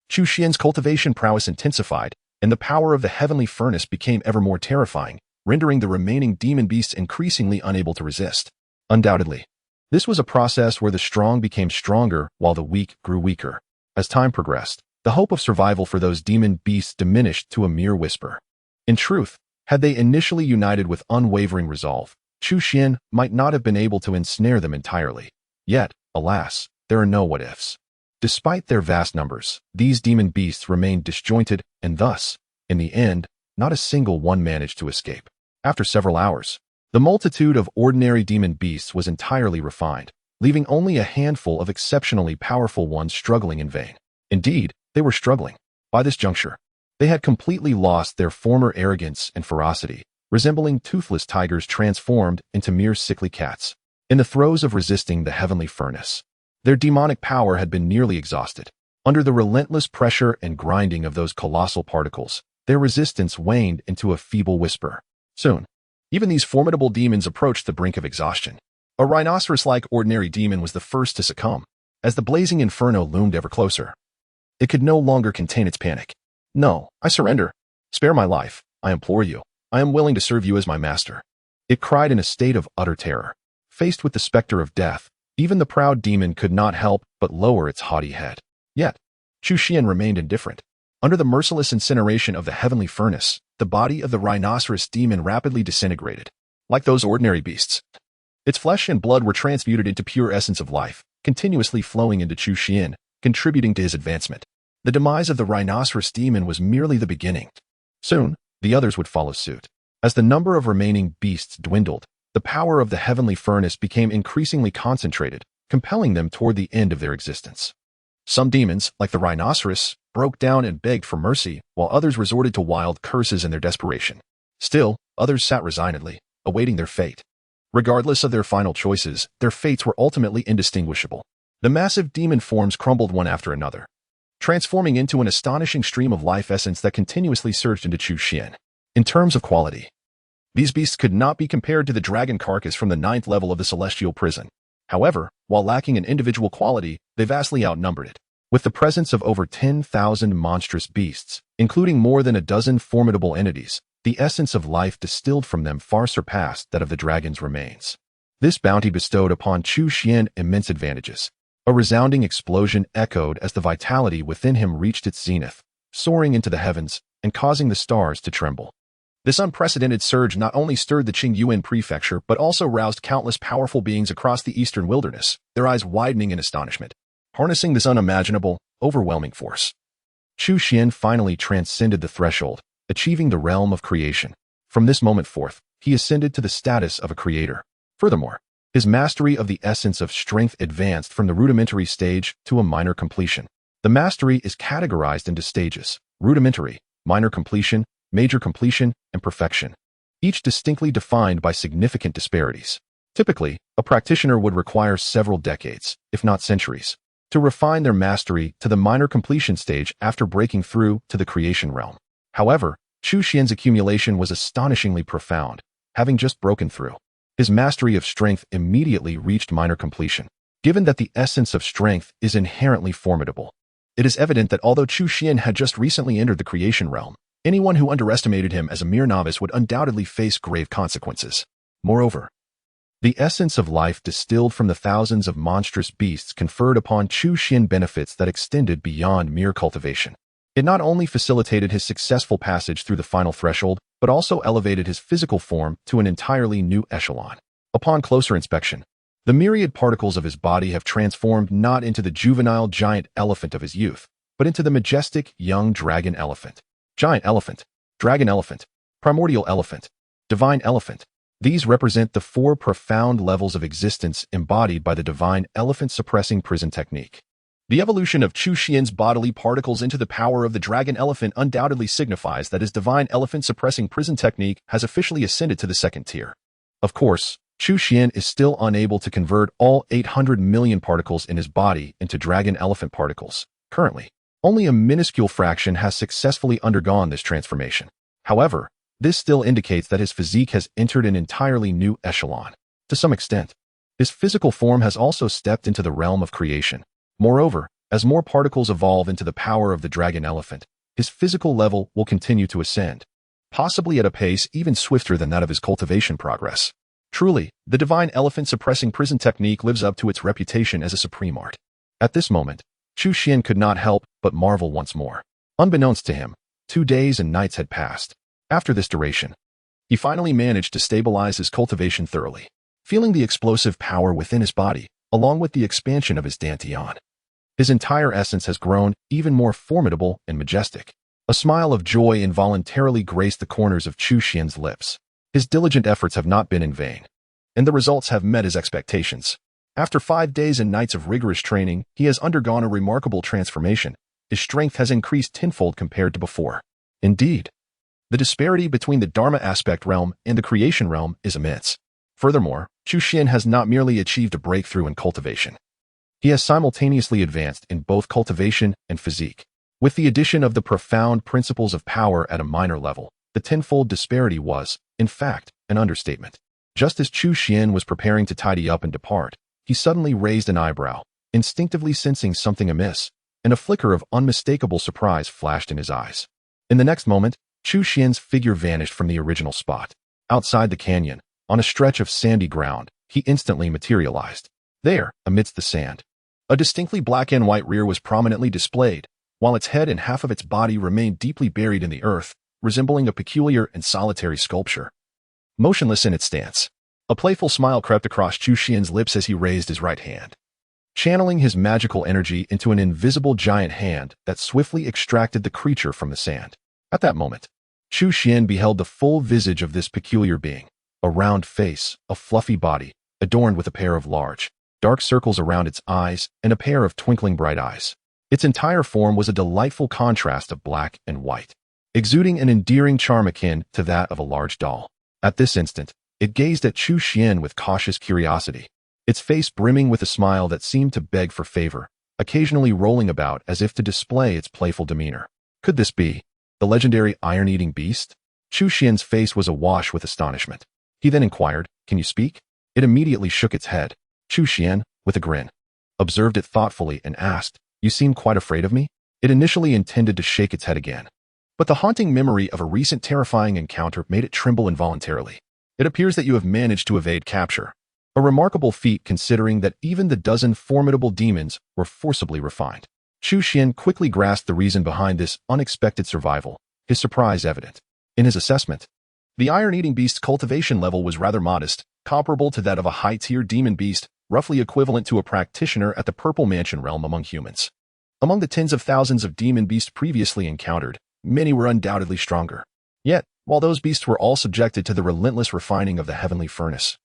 Chu Xuan's cultivation prowess intensified, and the power of the heavenly furnace became ever more terrifying, rendering the remaining demon beasts increasingly unable to resist. Undoubtedly, this was a process where the strong became stronger while the weak grew weaker. As time progressed, the hope of survival for those demon beasts diminished to a mere whisper. In truth, had they initially united with unwavering resolve, Chu Xuan might not have been able to ensnare them entirely. Yet, alas, there are no what-ifs. Despite their vast numbers, these demon beasts remained disjointed, and thus, in the end, not a single one managed to escape. After several hours, the multitude of ordinary demon beasts was entirely refined, leaving only a handful of exceptionally powerful ones struggling in vain. Indeed, they were struggling. By this juncture, they had completely lost their former arrogance and ferocity, resembling toothless tigers transformed into mere sickly cats. In the throes of resisting the heavenly furnace, their demonic power had been nearly exhausted. Under the relentless pressure and grinding of those colossal particles, their resistance waned into a feeble whisper. Soon, even these formidable demons approached the brink of exhaustion. A rhinoceros-like ordinary demon was the first to succumb. As the blazing inferno loomed ever closer, it could no longer contain its panic. "No, I surrender. Spare my life, I implore you. I am willing to serve you as my master," it cried in a state of utter terror. Faced with the specter of death, even the proud demon could not help but lower its haughty head. Yet, Chu Xuan remained indifferent. Under the merciless incineration of the heavenly furnace, the body of the rhinoceros demon rapidly disintegrated. Like those ordinary beasts, its flesh and blood were transmuted into pure essence of life, continuously flowing into Chu Xuan, contributing to his advancement. The demise of the rhinoceros demon was merely the beginning. Soon, the others would follow suit. As the number of remaining beasts dwindled, the power of the heavenly furnace became increasingly concentrated, compelling them toward the end of their existence. Some demons, like the rhinoceros, broke down and begged for mercy, while others resorted to wild curses in their desperation. Still, others sat resignedly, awaiting their fate. Regardless of their final choices, their fates were ultimately indistinguishable. The massive demon forms crumbled one after another, transforming into an astonishing stream of life essence that continuously surged into Chu Xuan. In terms of quality, these beasts could not be compared to the dragon carcass from the 9th level of the celestial prison. However, while lacking in individual quality, they vastly outnumbered it. With the presence of over 10,000 monstrous beasts, Including more than a dozen formidable entities, the essence of life distilled from them far surpassed that of the dragon's remains. This bounty bestowed upon Chu Xuan immense advantages. A resounding explosion echoed as the vitality within him reached its zenith, soaring into the heavens and causing the stars to tremble. This unprecedented surge not only stirred the Qingyuan prefecture but also roused countless powerful beings across the eastern wilderness, their eyes widening in astonishment. Harnessing this unimaginable, overwhelming force, Chu Xuan finally transcended the threshold, achieving the realm of creation. From this moment forth, he ascended to the status of a creator. Furthermore, his mastery of the essence of strength advanced from the rudimentary stage to a minor completion. The mastery is categorized into stages: rudimentary, minor completion, major completion, and perfection, each distinctly defined by significant disparities. Typically, a practitioner would require several decades, if not centuries, to refine their mastery to the minor completion stage after breaking through to the creation realm. However, Chu Xuan's accumulation was astonishingly profound, having just broken through. His mastery of strength immediately reached minor completion. Given that the essence of strength is inherently formidable, it is evident that although Chu Xuan had just recently entered the creation realm, anyone who underestimated him as a mere novice would undoubtedly face grave consequences. Moreover, the essence of life distilled from the thousands of monstrous beasts conferred upon Chu Xuan benefits that extended beyond mere cultivation. It not only facilitated his successful passage through the final threshold, but also elevated his physical form to an entirely new echelon. Upon closer inspection, the myriad particles of his body have transformed not into the juvenile giant elephant of his youth, but into the majestic young dragon elephant. Giant elephant, dragon elephant, primordial elephant, divine elephant. These represent the four profound levels of existence embodied by the divine elephant-suppressing prison technique. The evolution of Chu Xuan's bodily particles into the power of the dragon elephant undoubtedly signifies that his divine elephant-suppressing prison technique has officially ascended to the second tier. Of course, Chu Xuan is still unable to convert all 800 million particles in his body into dragon elephant particles. Currently, only a minuscule fraction has successfully undergone this transformation. However, this still indicates that his physique has entered an entirely new echelon. To some extent, his physical form has also stepped into the realm of creation. Moreover, as more particles evolve into the power of the dragon elephant, his physical level will continue to ascend, possibly at a pace even swifter than that of his cultivation progress. Truly, the divine elephant-suppressing prison technique lives up to its reputation as a supreme art. At this moment, Chu Xuan could not help but marvel once more. Unbeknownst to him, 2 days and nights had passed. After this duration, he finally managed to stabilize his cultivation thoroughly, feeling the explosive power within his body, along with the expansion of his dantian. His entire essence has grown even more formidable and majestic. A smile of joy involuntarily graced the corners of Chu Xuan's lips. His diligent efforts have not been in vain, and the results have met his expectations. After 5 days and nights of rigorous training, he has undergone a remarkable transformation. His strength has increased tenfold compared to before. Indeed, the disparity between the Dharma aspect realm and the creation realm is immense. Furthermore, Chu Xuan has not merely achieved a breakthrough in cultivation. He has simultaneously advanced in both cultivation and physique. With the addition of the profound principles of power at a minor level, the tenfold disparity was, in fact, an understatement. Just as Chu Xuan was preparing to tidy up and depart, he suddenly raised an eyebrow, instinctively sensing something amiss, and a flicker of unmistakable surprise flashed in his eyes. In the next moment, Chu Xuan's figure vanished from the original spot. Outside the canyon, on a stretch of sandy ground, he instantly materialized. There, amidst the sand, a distinctly black and white rear was prominently displayed, while its head and half of its body remained deeply buried in the earth, resembling a peculiar and solitary sculpture. Motionless in its stance, a playful smile crept across Chu Xuan's lips as he raised his right hand, channeling his magical energy into an invisible giant hand that swiftly extracted the creature from the sand. At that moment, Chu Xuan beheld the full visage of this peculiar being, a round face, a fluffy body, adorned with a pair of large, dark circles around its eyes and a pair of twinkling bright eyes. Its entire form was a delightful contrast of black and white, exuding an endearing charm akin to that of a large doll. At this instant, it gazed at Chu Xuan with cautious curiosity, its face brimming with a smile that seemed to beg for favor, occasionally rolling about as if to display its playful demeanor. Could this be the legendary iron-eating beast? Chu Xuan's face was awash with astonishment. He then inquired, "Can you speak?" It immediately shook its head. Chu Xuan, with a grin, observed it thoughtfully and asked, "You seem quite afraid of me?" It initially intended to shake its head again, But the haunting memory of a recent terrifying encounter made it tremble involuntarily. It appears that you have managed to evade capture. A remarkable feat considering that even the dozen formidable demons were forcibly refined. Chu Xuan quickly grasped the reason behind this unexpected survival, his surprise evident. In his assessment, the iron-eating beast's cultivation level was rather modest, comparable to that of a high-tier demon beast, roughly equivalent to a practitioner at the Purple Mansion realm among humans. Among the tens of thousands of demon beasts previously encountered, many were undoubtedly stronger. Yet, while those beasts were all subjected to the relentless refining of the heavenly furnace,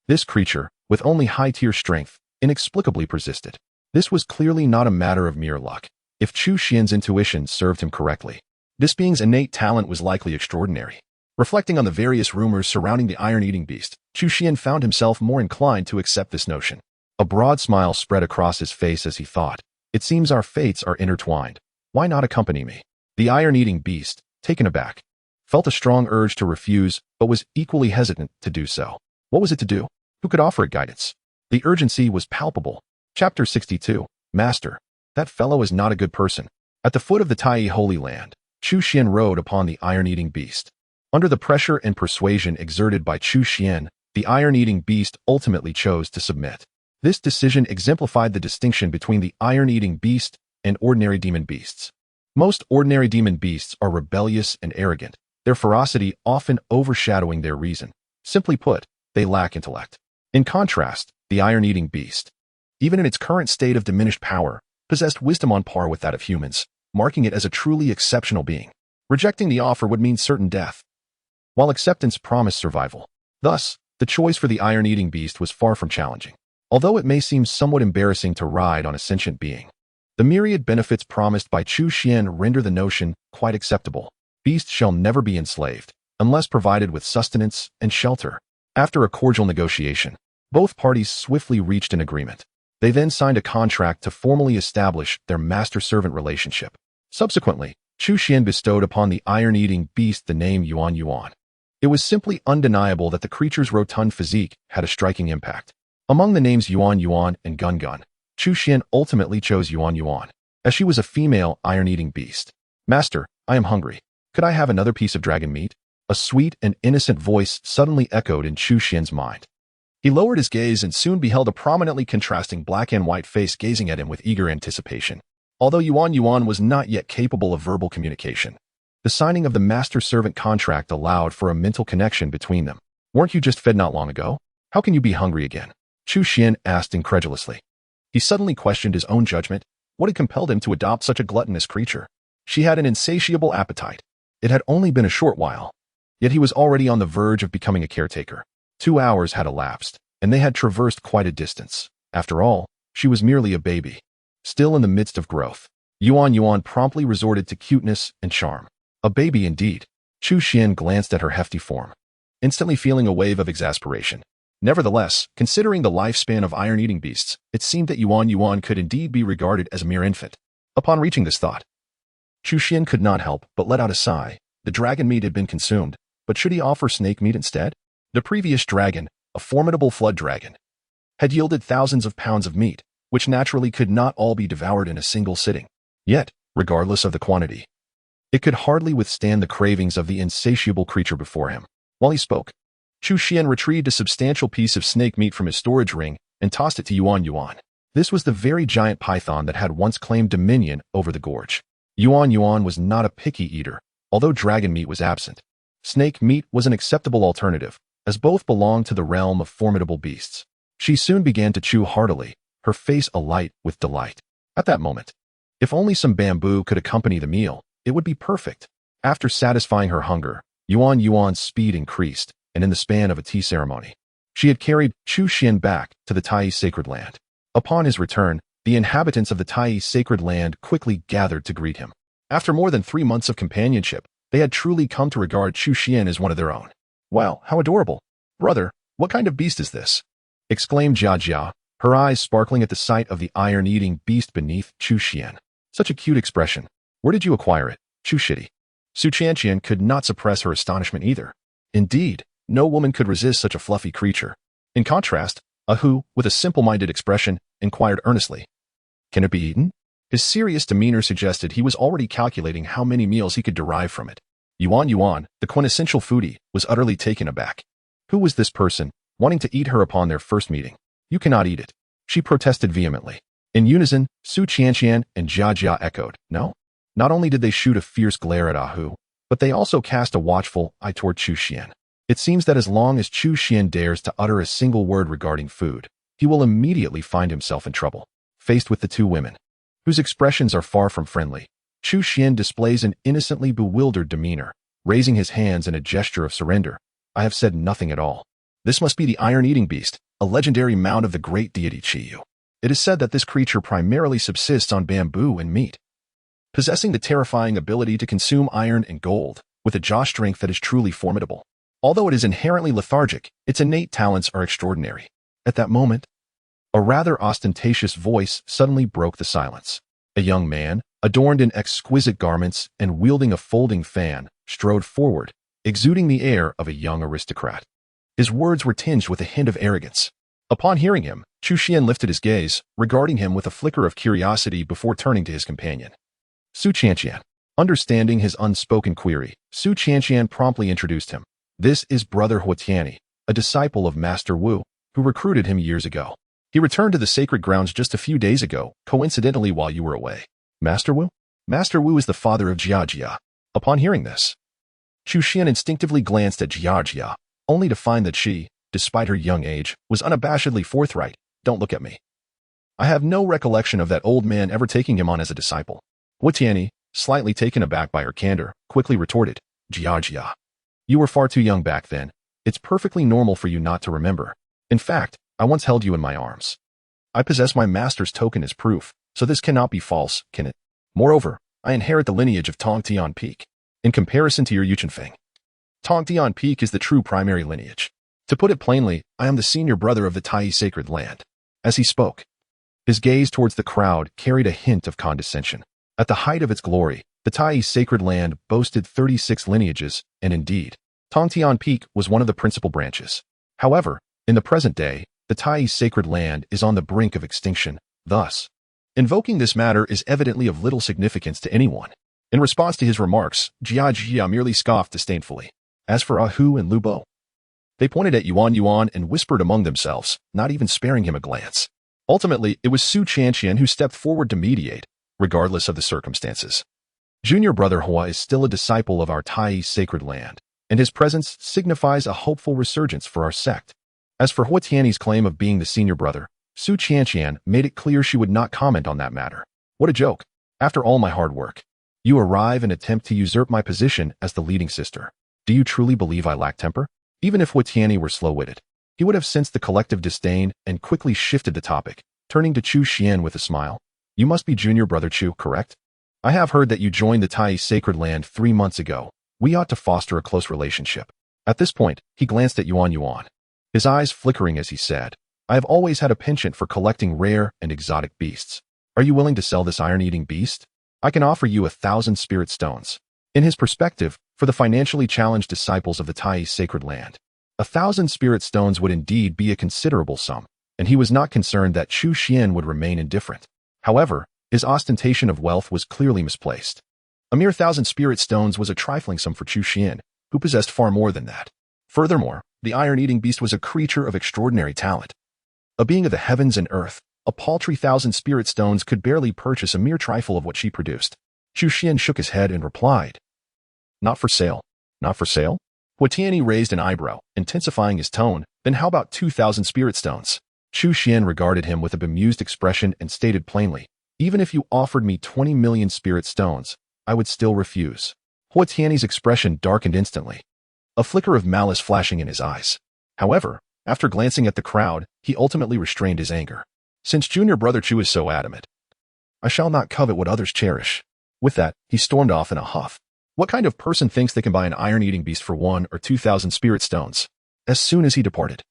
this creature, with only high-tier strength, inexplicably persisted. This was clearly not a matter of mere luck. If Chu Xuan's intuition served him correctly, this being's innate talent was likely extraordinary. Reflecting on the various rumors surrounding the iron-eating beast, Chu Xuan found himself more inclined to accept this notion. A broad smile spread across his face as he thought, "It seems our fates are intertwined. Why not accompany me?" The iron-eating beast, taken aback, felt a strong urge to refuse, but was equally hesitant to do so. What was it to do? Who could offer it guidance? The urgency was palpable. Chapter 62. Master. That fellow is not a good person. At the foot of the Tai Holy Land, Chu Xuan rode upon the iron-eating beast. Under the pressure and persuasion exerted by Chu Xuan, the iron-eating beast ultimately chose to submit. This decision exemplified the distinction between the iron-eating beast and ordinary demon beasts. Most ordinary demon beasts are rebellious and arrogant, their ferocity often overshadowing their reason. Simply put, they lack intellect. In contrast, the iron-eating beast, even in its current state of diminished power, possessed wisdom on par with that of humans, marking it as a truly exceptional being. Rejecting the offer would mean certain death, while acceptance promised survival. Thus, the choice for the iron-eating beast was far from challenging. Although it may seem somewhat embarrassing to ride on a sentient being, the myriad benefits promised by Chu Xuan render the notion quite acceptable. Beasts shall never be enslaved, unless provided with sustenance and shelter. After a cordial negotiation, both parties swiftly reached an agreement. They then signed a contract to formally establish their master-servant relationship. Subsequently, Chu Xuan bestowed upon the iron-eating beast the name Yuan Yuan. It was simply undeniable that the creature's rotund physique had a striking impact. Among the names Yuan Yuan and Gun Gun, Chu Xuan ultimately chose Yuan Yuan, as she was a female iron-eating beast. "Master, I am hungry. Could I have another piece of dragon meat?" A sweet and innocent voice suddenly echoed in Chu Xuan's mind. He lowered his gaze and soon beheld a prominently contrasting black and white face gazing at him with eager anticipation. Although Yuan Yuan was not yet capable of verbal communication, the signing of the master-servant contract allowed for a mental connection between them. "Weren't you just fed not long ago? How can you be hungry again?" Chu Xuan asked incredulously. He suddenly questioned his own judgment. What had compelled him to adopt such a gluttonous creature? She had an insatiable appetite. It had only been a short while, yet he was already on the verge of becoming a caretaker. 2 hours had elapsed, and they had traversed quite a distance. After all, she was merely a baby, still in the midst of growth. Yuan Yuan promptly resorted to cuteness and charm. A baby indeed. Chu Xuan glanced at her hefty form, instantly feeling a wave of exasperation. Nevertheless, considering the lifespan of iron-eating beasts, it seemed that Yuan Yuan could indeed be regarded as a mere infant. Upon reaching this thought, Chu Xuan could not help but let out a sigh. The dragon meat had been consumed, but should he offer snake meat instead? The previous dragon, a formidable flood dragon, had yielded thousands of pounds of meat, which naturally could not all be devoured in a single sitting. Yet, regardless of the quantity, it could hardly withstand the cravings of the insatiable creature before him. While he spoke, Chu Xuan retrieved a substantial piece of snake meat from his storage ring and tossed it to Yuan Yuan. This was the very giant python that had once claimed dominion over the gorge. Yuan Yuan was not a picky eater, although dragon meat was absent. Snake meat was an acceptable alternative, as both belonged to the realm of formidable beasts. She soon began to chew heartily, her face alight with delight. At that moment, if only some bamboo could accompany the meal, it would be perfect. After satisfying her hunger, Yuan Yuan's speed increased, and in the span of a tea ceremony, she had carried Chu Xuan back to the Tai sacred land. Upon his return, the inhabitants of the Tai sacred land quickly gathered to greet him. After more than 3 months of companionship, they had truly come to regard Chu Xuan as one of their own. "Wow, how adorable! Brother, what kind of beast is this?" exclaimed Jia Jia, her eyes sparkling at the sight of the iron-eating beast beneath Chu Xuan. "Such a cute expression. Where did you acquire it, Chu Shitty?" Su Chanqian could not suppress her astonishment either. Indeed, no woman could resist such a fluffy creature. In contrast, Ahu, with a simple-minded expression, inquired earnestly, "Can it be eaten?" His serious demeanor suggested he was already calculating how many meals he could derive from it. Yuan, the quintessential foodie, was utterly taken aback. Who was this person, wanting to eat her upon their first meeting? You cannot eat it, she protested vehemently. In unison, Su Qianqian and Jia echoed, no? Not only did they shoot a fierce glare at Ahu, but they also cast a watchful eye toward Chu Xuan. It seems that as long as Chu Xuan dares to utter a single word regarding food, he will immediately find himself in trouble. Faced with the two women, whose expressions are far from friendly, Chu Xuan displays an innocently bewildered demeanor, raising his hands in a gesture of surrender. I have said nothing at all. This must be the iron-eating beast, a legendary mount of the great deity Qiyu. It is said that this creature primarily subsists on bamboo and meat, possessing the terrifying ability to consume iron and gold, with a jaw strength that is truly formidable. Although it is inherently lethargic, its innate talents are extraordinary. At that moment, a rather ostentatious voice suddenly broke the silence. A young man, adorned in exquisite garments and wielding a folding fan, strode forward, exuding the air of a young aristocrat. His words were tinged with a hint of arrogance. Upon hearing him, Chu Xuan lifted his gaze, regarding him with a flicker of curiosity before turning to his companion. Su Qianqian. Understanding his unspoken query, Su Qianqian promptly introduced him. This is Brother Huatiani, a disciple of Master Wu, who recruited him years ago. He returned to the sacred grounds just a few days ago, coincidentally while you were away. Master Wu? Master Wu is the father of Jia. Upon hearing this, Chu Xuan instinctively glanced at Jia, only to find that she, despite her young age, was unabashedly forthright. Don't look at me. I have no recollection of that old man ever taking him on as a disciple. Huatiani, slightly taken aback by her candor, quickly retorted, Jia. You were far too young back then. It's perfectly normal for you not to remember. In fact, I once held you in my arms. I possess my master's token as proof, so this cannot be false, can it? Moreover, I inherit the lineage of Tongtian Peak. In comparison to your Yuchenfeng, Tongtian Peak is the true primary lineage. To put it plainly, I am the senior brother of the Tai sacred land. As he spoke, his gaze towards the crowd carried a hint of condescension. At the height of its glory, the Tai sacred land boasted 36 lineages, and indeed, Tongtian Peak was one of the principal branches. However, in the present day, the Tai sacred land is on the brink of extinction, thus, invoking this matter is evidently of little significance to anyone. In response to his remarks, Jia merely scoffed disdainfully. As for Ahu and Lubo, they pointed at Yuan and whispered among themselves, not even sparing him a glance. Ultimately, it was Su Qianqian who stepped forward to mediate, regardless of the circumstances. Junior Brother Hua is still a disciple of our Tai sacred land, and his presence signifies a hopeful resurgence for our sect. As for Huatiani's claim of being the senior brother, Su Qianqian made it clear she would not comment on that matter. What a joke. After all my hard work, you arrive and attempt to usurp my position as the leading sister. Do you truly believe I lack temper? Even if Huatiani were slow-witted, he would have sensed the collective disdain and quickly shifted the topic, turning to Chu Xuan with a smile. You must be Junior Brother Chu, correct? I have heard that you joined the Tai sacred land 3 months ago. We ought to foster a close relationship. At this point, he glanced at Yuan, his eyes flickering as he said, I have always had a penchant for collecting rare and exotic beasts. Are you willing to sell this iron-eating beast? I can offer you 1,000 spirit stones. In his perspective, for the financially challenged disciples of the Tai sacred land, 1,000 spirit stones would indeed be a considerable sum, and he was not concerned that Chu Xuan would remain indifferent. However, his ostentation of wealth was clearly misplaced. A mere 1,000 spirit stones was a trifling sum for Chu Xuan, who possessed far more than that. Furthermore, the iron-eating beast was a creature of extraordinary talent. A being of the heavens and earth, a paltry 1,000 spirit stones could barely purchase a mere trifle of what she produced. Chu Xuan shook his head and replied, Not for sale. Not for sale? Huatiani raised an eyebrow, intensifying his tone. Then how about 2,000 spirit stones? Chu Xuan regarded him with a bemused expression and stated plainly, Even if you offered me 20 million spirit stones, I would still refuse. Huatiani's expression darkened instantly, a flicker of malice flashing in his eyes. However, after glancing at the crowd, he ultimately restrained his anger. Since Junior Brother Chu is so adamant, I shall not covet what others cherish. With that, he stormed off in a huff. What kind of person thinks they can buy an iron-eating beast for 1 or 2,000 spirit stones? As soon as he departed,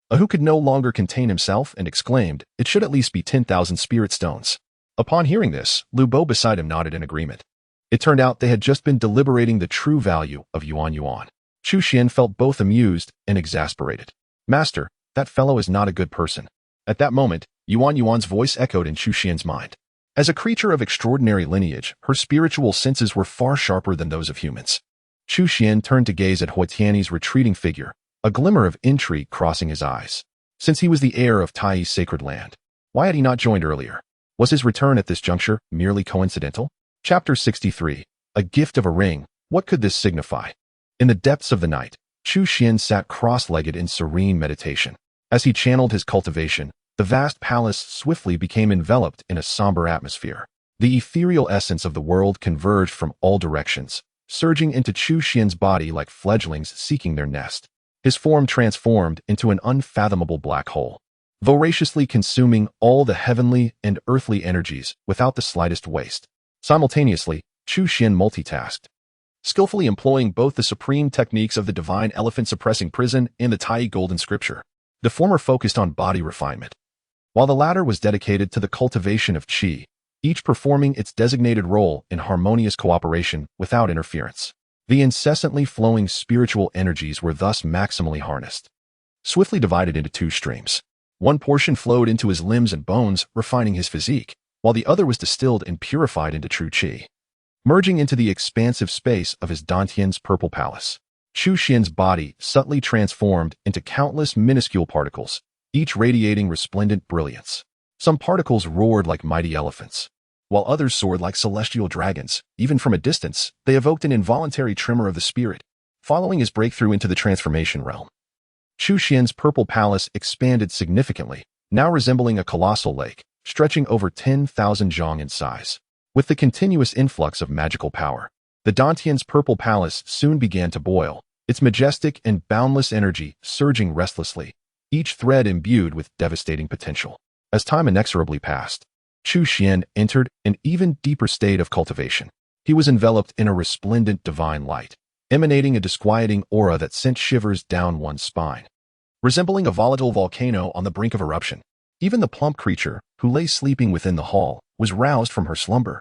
Ahu could no longer contain himself and exclaimed, It should at least be 10,000 spirit stones. Upon hearing this, Lu Bo beside him nodded in agreement. It turned out they had just been deliberating the true value of Yuan. Chu Xuan felt both amused and exasperated. Master, that fellow is not a good person. At that moment, Yuan's voice echoed in Chu Xuan's mind. As a creature of extraordinary lineage, her spiritual senses were far sharper than those of humans. Chu Xuan turned to gaze at Huatiani's retreating figure, a glimmer of intrigue crossing his eyes. Since he was the heir of Tai's sacred land, why had he not joined earlier? Was his return at this juncture merely coincidental? Chapter 63. A gift of a ring. What could this signify? In the depths of the night, Chu Xuan sat cross-legged in serene meditation. As he channeled his cultivation, the vast palace swiftly became enveloped in a somber atmosphere. The ethereal essence of the world converged from all directions, surging into Chu Xuan's body like fledglings seeking their nest. His form transformed into an unfathomable black hole, voraciously consuming all the heavenly and earthly energies without the slightest waste. Simultaneously, Chu Xuan multitasked, skillfully employing both the supreme techniques of the divine elephant-suppressing prison and the Tai golden scripture. The former focused on body refinement, while the latter was dedicated to the cultivation of qi, each performing its designated role in harmonious cooperation without interference. The incessantly flowing spiritual energies were thus maximally harnessed, swiftly divided into two streams. One portion flowed into his limbs and bones, refining his physique, while the other was distilled and purified into true qi, merging into the expansive space of his Dantian's purple palace. Chu Xuan's body subtly transformed into countless minuscule particles, each radiating resplendent brilliance. Some particles roared like mighty elephants, while others soared like celestial dragons. Even from a distance, they evoked an involuntary tremor of the spirit. Following his breakthrough into the transformation realm, Chu Xuan's purple palace expanded significantly, now resembling a colossal lake, stretching over 10,000 zhang in size. With the continuous influx of magical power, the Dantian's purple palace soon began to boil, its majestic and boundless energy surging restlessly, each thread imbued with devastating potential. As time inexorably passed, Chu Xuan entered an even deeper state of cultivation. He was enveloped in a resplendent divine light, emanating a disquieting aura that sent shivers down one's spine. Resembling a volatile volcano on the brink of eruption, even the plump creature, who lay sleeping within the hall, was roused from her slumber,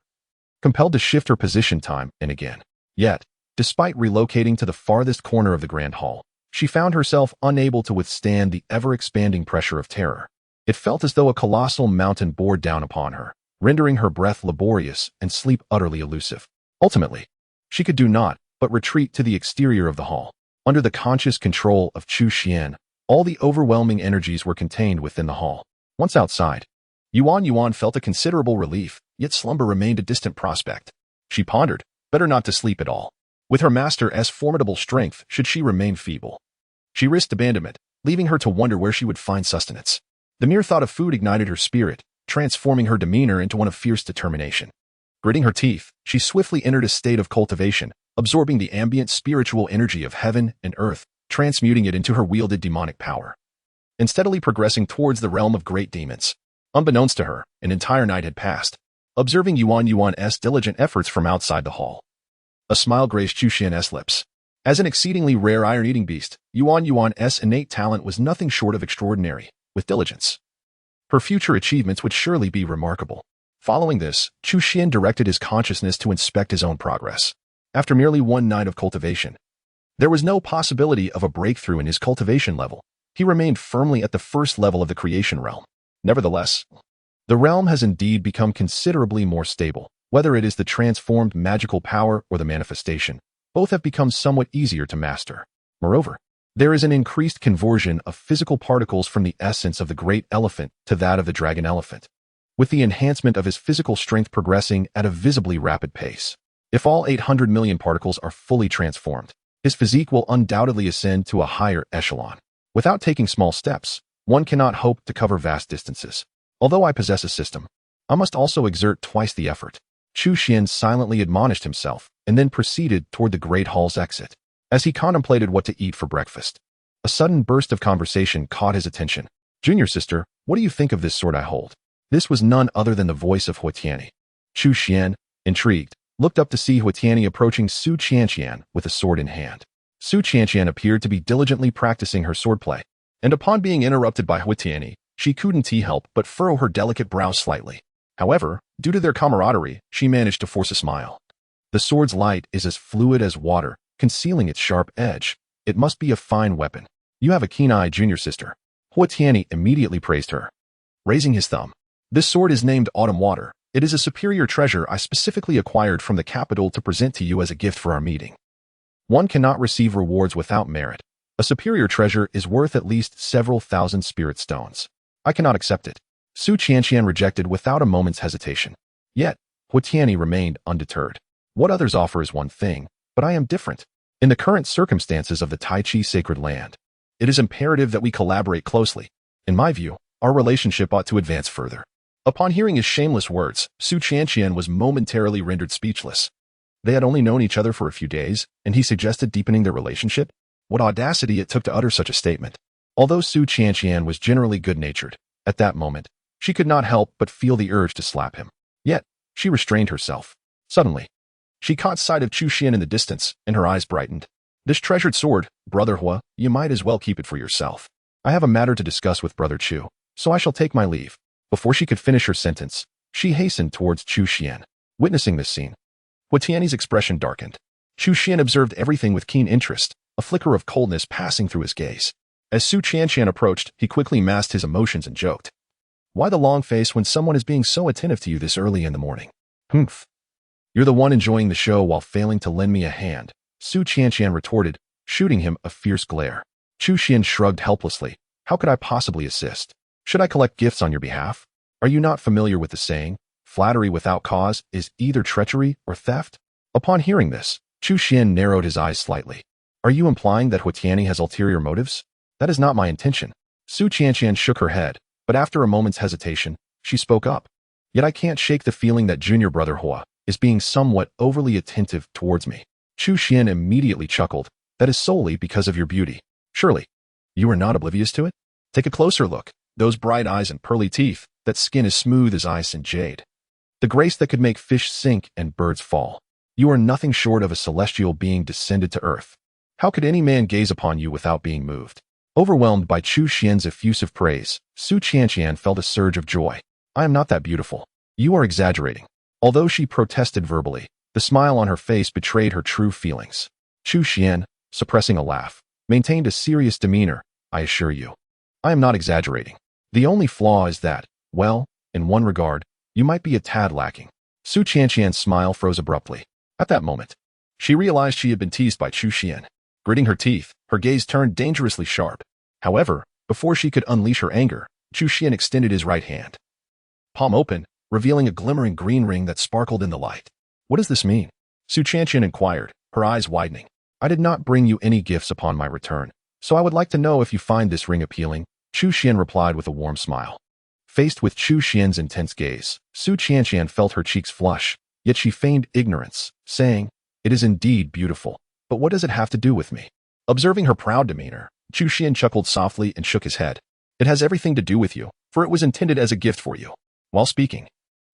compelled to shift her position time and again. Yet, despite relocating to the farthest corner of the grand hall, she found herself unable to withstand the ever-expanding pressure of terror. It felt as though a colossal mountain bore down upon her, rendering her breath laborious and sleep utterly elusive. Ultimately, she could do naught but retreat to the exterior of the hall. Under the conscious control of Chu Xuan, all the overwhelming energies were contained within the hall. Once outside, Yuan felt a considerable relief, yet slumber remained a distant prospect. She pondered, better not to sleep at all. With her master's formidable strength, should she remain feeble, she risked abandonment, leaving her to wonder where she would find sustenance. The mere thought of food ignited her spirit, transforming her demeanor into one of fierce determination. Gritting her teeth, she swiftly entered a state of cultivation, absorbing the ambient spiritual energy of heaven and earth, transmuting it into her wielded demonic power, and steadily progressing towards the realm of great demons. Unbeknownst to her, an entire night had passed, observing Yuan's diligent efforts from outside the hall. A smile graced Chu Xuan's lips. As an exceedingly rare iron-eating beast, Yuan's innate talent was nothing short of extraordinary. With diligence, her future achievements would surely be remarkable. Following this, Chu Xuan directed his consciousness to inspect his own progress. After merely one night of cultivation, there was no possibility of a breakthrough in his cultivation level. He remained firmly at the first level of the creation realm. Nevertheless, the realm has indeed become considerably more stable. Whether it is the transformed magical power or the manifestation, both have become somewhat easier to master. Moreover, there is an increased conversion of physical particles from the essence of the great elephant to that of the dragon elephant, with the enhancement of his physical strength progressing at a visibly rapid pace. If all 800 million particles are fully transformed, his physique will undoubtedly ascend to a higher echelon. Without taking small steps, one cannot hope to cover vast distances. Although I possess a system, I must also exert twice the effort. Chu Xuan silently admonished himself and then proceeded toward the great hall's exit. As he contemplated what to eat for breakfast, a sudden burst of conversation caught his attention. "Junior sister, what do you think of this sword I hold?" This was none other than the voice of Huatiani. Chu Xuan, intrigued, looked up to see Huatiani approaching Su Qianqian with a sword in hand. Su Qianqian appeared to be diligently practicing her swordplay, and upon being interrupted by Huatiani, she couldn't help but furrow her delicate brows slightly. However, due to their camaraderie, she managed to force a smile. The sword's light is as fluid as water, concealing its sharp edge. It must be a fine weapon. You have a keen eye, junior sister. Huatiani immediately praised her, raising his thumb. This sword is named Autumn Water. It is a superior treasure I specifically acquired from the capital to present to you as a gift for our meeting. One cannot receive rewards without merit. A superior treasure is worth at least several thousand spirit stones. I cannot accept it. Su Qianqian rejected without a moment's hesitation. Yet, Hu Tianyi remained undeterred. What others offer is one thing, but I am different. In the current circumstances of the Tai Chi sacred land, it is imperative that we collaborate closely. In my view, our relationship ought to advance further. Upon hearing his shameless words, Su Qianqian was momentarily rendered speechless. They had only known each other for a few days, and he suggested deepening their relationship? What audacity it took to utter such a statement. Although Su Qianqian was generally good-natured, at that moment, she could not help but feel the urge to slap him. Yet, she restrained herself. Suddenly, she caught sight of Chu Xuan in the distance, and her eyes brightened. This treasured sword, Brother Hua, you might as well keep it for yourself. I have a matter to discuss with Brother Chu, so I shall take my leave. Before she could finish her sentence, she hastened towards Chu Xuan. Witnessing this scene, Hu Tianyi's expression darkened. Chu Xuan observed everything with keen interest, a flicker of coldness passing through his gaze. As Su Qianqian approached, he quickly masked his emotions and joked. Why the long face when someone is being so attentive to you this early in the morning? Humph. You're the one enjoying the show while failing to lend me a hand, Su Qianqian retorted, shooting him a fierce glare. Chu Xuan shrugged helplessly. How could I possibly assist? Should I collect gifts on your behalf? Are you not familiar with the saying, flattery without cause is either treachery or theft? Upon hearing this, Chu Xuan narrowed his eyes slightly. Are you implying that Hu Tianyi has ulterior motives? That is not my intention. Su Qianqian shook her head, but after a moment's hesitation, she spoke up. Yet I can't shake the feeling that junior brother Hua is being somewhat overly attentive towards me. Chu Xuan immediately chuckled. That is solely because of your beauty. Surely, you are not oblivious to it? Take a closer look. Those bright eyes and pearly teeth, that skin as smooth as ice and jade. The grace that could make fish sink and birds fall. You are nothing short of a celestial being descended to earth. How could any man gaze upon you without being moved? Overwhelmed by Chu Xuan's effusive praise, Su Qianqian felt a surge of joy. I am not that beautiful. You are exaggerating. Although she protested verbally, the smile on her face betrayed her true feelings. Chu Xuan, suppressing a laugh, maintained a serious demeanor. I assure you, I am not exaggerating. The only flaw is that, well, in one regard, you might be a tad lacking. Su Qianqian's smile froze abruptly. At that moment, she realized she had been teased by Chu Xuan. Gritting her teeth, her gaze turned dangerously sharp. However, before she could unleash her anger, Chu Xuan extended his right hand. Palm open, revealing a glimmering green ring that sparkled in the light. What does this mean? Su Qianqian inquired, her eyes widening. I did not bring you any gifts upon my return, so I would like to know if you find this ring appealing. Chu Xuan replied with a warm smile. Faced with Chu Xuan's intense gaze, Su Qianqian felt her cheeks flush, yet she feigned ignorance, saying, It is indeed beautiful, but what does it have to do with me? Observing her proud demeanor, Chu Xuan chuckled softly and shook his head. It has everything to do with you, for it was intended as a gift for you. While speaking,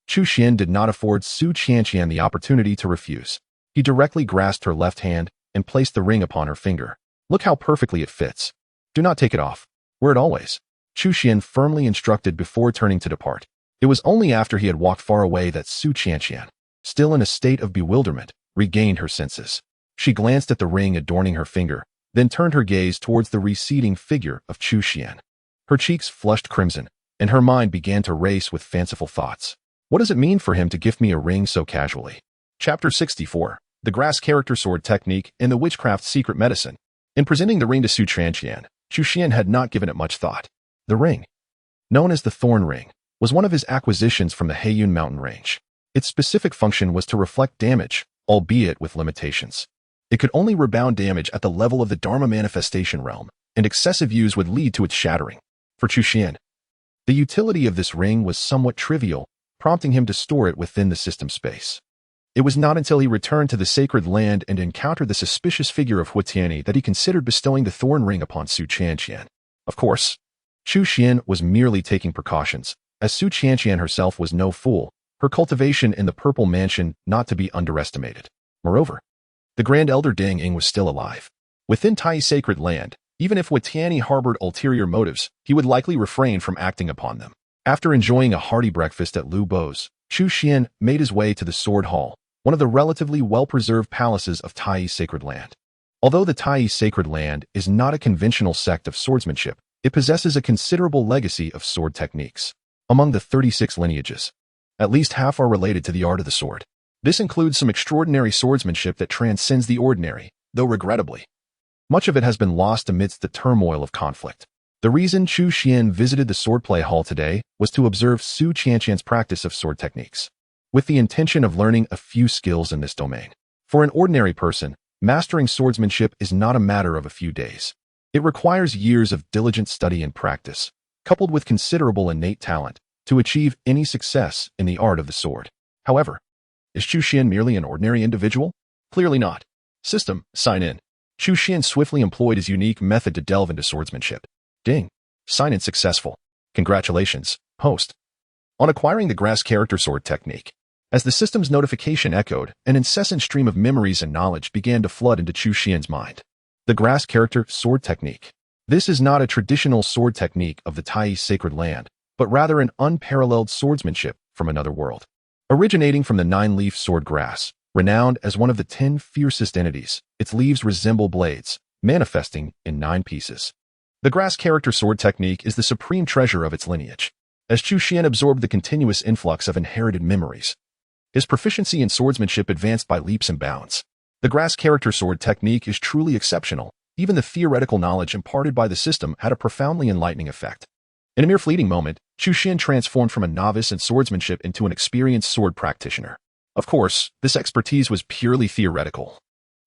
Chu Xuan did not afford Su Qianqian the opportunity to refuse. He directly grasped her left hand and placed the ring upon her finger. Look how perfectly it fits. Do not take it off. Wear it always. Chu Xuan firmly instructed before turning to depart. It was only after he had walked far away that Su Qianqian, still in a state of bewilderment, regained her senses. She glanced at the ring adorning her finger, then turned her gaze towards the receding figure of Chu Xuan. Her cheeks flushed crimson, and her mind began to race with fanciful thoughts. What does it mean for him to gift me a ring so casually? Chapter 64. The Grass Character Sword Technique in the Witchcraft's Secret Medicine. In presenting the ring to Su Qianqian, Chu Xuan had not given it much thought. The ring, known as the Thorn Ring, was one of his acquisitions from the Heiyun mountain range. Its specific function was to reflect damage, albeit with limitations. It could only rebound damage at the level of the Dharma manifestation realm, and excessive use would lead to its shattering. For Chu Xuan, the utility of this ring was somewhat trivial, prompting him to store it within the system space. It was not until he returned to the sacred land and encountered the suspicious figure of Hu Tianyi that he considered bestowing the Thorn Ring upon Su Qianqian. Of course, Chu Xuan was merely taking precautions, as Su Qianqian herself was no fool, her cultivation in the Purple Mansion not to be underestimated. Moreover, the Grand Elder Deng Ying was still alive. Within Tai's sacred land, even if Hu Tianyi harbored ulterior motives, he would likely refrain from acting upon them. After enjoying a hearty breakfast at Lu Bo's, Chu Xuan made his way to the Sword Hall, one of the relatively well-preserved palaces of Tai's sacred land. Although the Tai sacred land is not a conventional sect of swordsmanship, it possesses a considerable legacy of sword techniques. Among the 36 lineages, At least half are related to the art of the sword. This includes some extraordinary swordsmanship that transcends the ordinary, though regrettably, much of it has been lost amidst the turmoil of conflict. The reason Chu Xuan visited the swordplay hall today was to observe Su Qianqian's practice of sword techniques, with the intention of learning a few skills in this domain. For an ordinary person, mastering swordsmanship is not a matter of a few days. It requires years of diligent study and practice, coupled with considerable innate talent, to achieve any success in the art of the sword. However, is Chu Xuan merely an ordinary individual? Clearly not. System, sign in. Chu Xuan swiftly employed his unique method to delve into swordsmanship. Ding. Sign in successful. Congratulations, host, on acquiring the grass character sword technique. As the system's notification echoed, an incessant stream of memories and knowledge began to flood into Chu Xuan's mind. The grass character sword technique. This is not a traditional sword technique of the Tai sacred land, but rather an unparalleled swordsmanship from another world. Originating from the 9-leaf sword grass, renowned as one of the 10 fiercest entities, its leaves resemble blades, manifesting in 9 pieces. The grass character sword technique is the supreme treasure of its lineage. As Chu Xuan absorbed the continuous influx of inherited memories, his proficiency in swordsmanship advanced by leaps and bounds. The grass character sword technique is truly exceptional. Even the theoretical knowledge imparted by the system had a profoundly enlightening effect. In a mere fleeting moment, Chu Xuan transformed from a novice in swordsmanship into an experienced sword practitioner. Of course, this expertise was purely theoretical,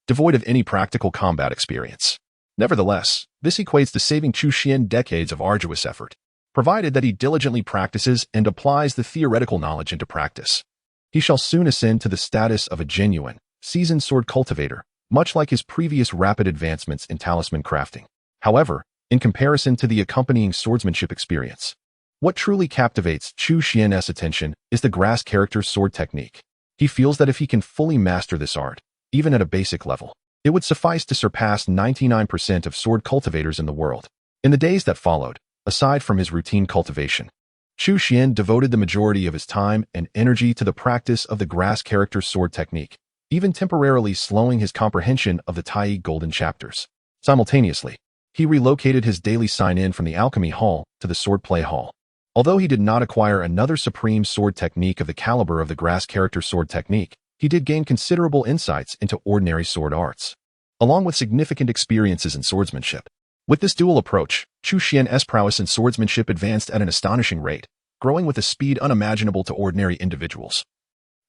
devoid of any practical combat experience. Nevertheless, this equates to saving Chu Xuan decades of arduous effort, provided that he diligently practices and applies the theoretical knowledge into practice. He shall soon ascend to the status of a genuine, seasoned sword cultivator, much like his previous rapid advancements in talisman crafting. However, in comparison to the accompanying swordsmanship experience, what truly captivates Chu Xuan's attention is the grass character sword technique. He feels that if he can fully master this art, even at a basic level, it would suffice to surpass 99% of sword cultivators in the world. In the days that followed, aside from his routine cultivation, Chu Xuan devoted the majority of his time and energy to the practice of the grass character sword technique, even temporarily slowing his comprehension of the Tai golden chapters. Simultaneously, he relocated his daily sign-in from the alchemy hall to the swordplay hall. Although he did not acquire another supreme sword technique of the caliber of the grass character sword technique, he did gain considerable insights into ordinary sword arts, along with significant experiences in swordsmanship. With this dual approach, Chu Xuan's prowess in swordsmanship advanced at an astonishing rate, growing with a speed unimaginable to ordinary individuals,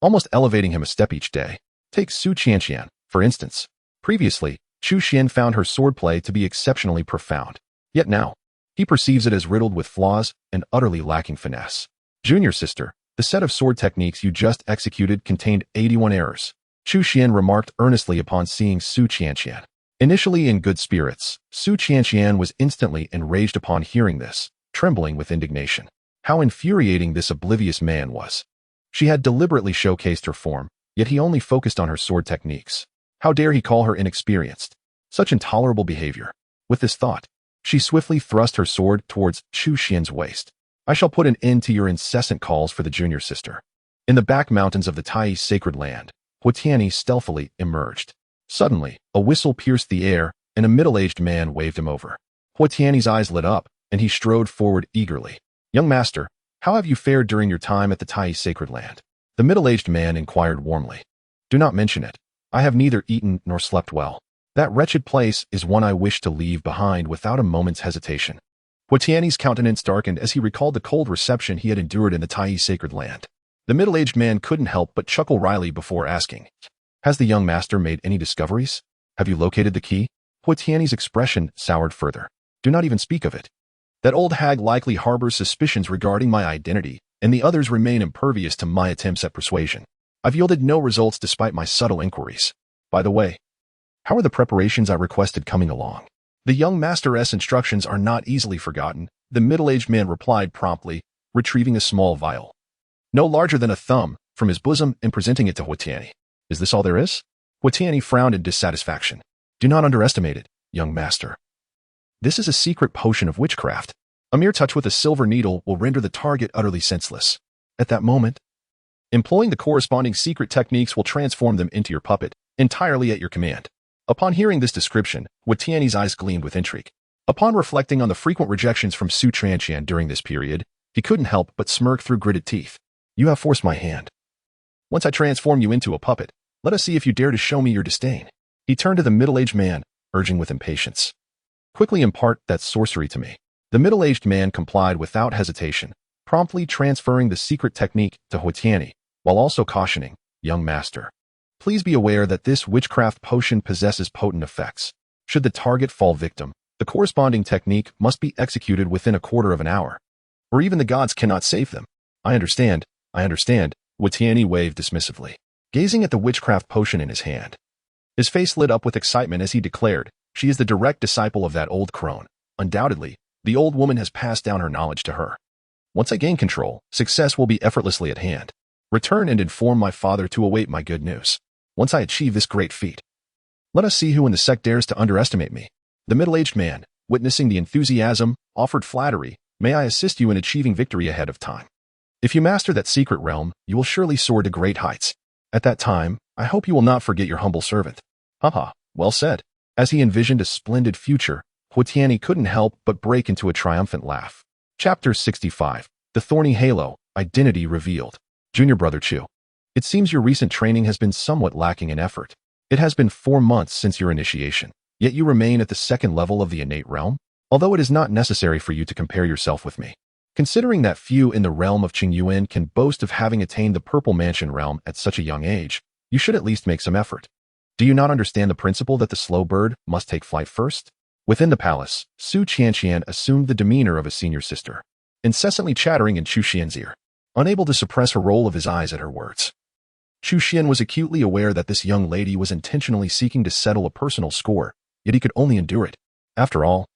almost elevating him a step each day. Take Su Qianqian, for instance. Previously, Chu Xuan found her swordplay to be exceptionally profound. Yet now, he perceives it as riddled with flaws and utterly lacking finesse. Junior sister, the set of sword techniques you just executed contained 81 errors. Chu Xuan remarked earnestly upon seeing Su Qianqian. Initially in good spirits, Su Qianqian was instantly enraged upon hearing this, trembling with indignation. How infuriating this oblivious man was. She had deliberately showcased her form, yet he only focused on her sword techniques. How dare he call her inexperienced? Such intolerable behavior. With this thought, she swiftly thrust her sword towards Chu Xuan's waist. I shall put an end to your incessant calls for the junior sister. In the back mountains of the Tai sacred land, Huatiani stealthily emerged. Suddenly, a whistle pierced the air, and a middle-aged man waved him over. Huatiani's eyes lit up, and he strode forward eagerly. Young master, how have you fared during your time at the Tai sacred land? The middle-aged man inquired warmly. Do not mention it. I have neither eaten nor slept well. That wretched place is one I wish to leave behind without a moment's hesitation. Huatiani's countenance darkened as he recalled the cold reception he had endured in the Tai sacred land. The middle-aged man couldn't help but chuckle wryly before asking, has the young master made any discoveries? Have you located the key? Huatiani's expression soured further. Do not even speak of it. That old hag likely harbors suspicions regarding my identity, and the others remain impervious to my attempts at persuasion. I've yielded no results despite my subtle inquiries. By the way, how are the preparations I requested coming along? The young master's instructions are not easily forgotten, the middle-aged man replied promptly, retrieving a small vial, no larger than a thumb, from his bosom and presenting it to Huatiani. Is this all there is? Huatiani frowned in dissatisfaction. Do not underestimate it, young master. This is a secret potion of witchcraft. A mere touch with a silver needle will render the target utterly senseless. At that moment, employing the corresponding secret techniques will transform them into your puppet, entirely at your command. Upon hearing this description, Huatiani's eyes gleamed with intrigue. Upon reflecting on the frequent rejections from Su Qianqian during this period, he couldn't help but smirk through gritted teeth. You have forced my hand. Once I transform you into a puppet, let us see if you dare to show me your disdain. He turned to the middle-aged man, urging with impatience. Quickly impart that sorcery to me. The middle-aged man complied without hesitation, promptly transferring the secret technique to Huitiani, while also cautioning, young master. Please be aware that this witchcraft potion possesses potent effects. Should the target fall victim, the corresponding technique must be executed within a quarter of an hour, or even the gods cannot save them. I understand, Huitiani waved dismissively, gazing at the witchcraft potion in his hand. His face lit up with excitement as he declared, she is the direct disciple of that old crone. Undoubtedly, the old woman has passed down her knowledge to her. Once I gain control, success will be effortlessly at hand. Return and inform my father to await my good news. Once I achieve this great feat, let us see who in the sect dares to underestimate me. The middle-aged man, witnessing the enthusiasm, offered flattery. May I assist you in achieving victory ahead of time? If you master that secret realm, you will surely soar to great heights. At that time, I hope you will not forget your humble servant. Haha, well said. As he envisioned a splendid future, Huitiani couldn't help but break into a triumphant laugh. Chapter 65. The Thorny Halo, Identity Revealed. Junior Brother Chu. It seems your recent training has been somewhat lacking in effort. It has been 4 months since your initiation, yet you remain at the second level of the innate realm, although it is not necessary for you to compare yourself with me. Considering that few in the realm of Qingyuan can boast of having attained the Purple Mansion realm at such a young age, you should at least make some effort. Do you not understand the principle that the slow bird must take flight first? Within the palace, Su Qianqian assumed the demeanor of a senior sister, incessantly chattering in Chu Xian's ear, unable to suppress a roll of his eyes at her words. Chu Xuan was acutely aware that this young lady was intentionally seeking to settle a personal score, yet he could only endure it. After all,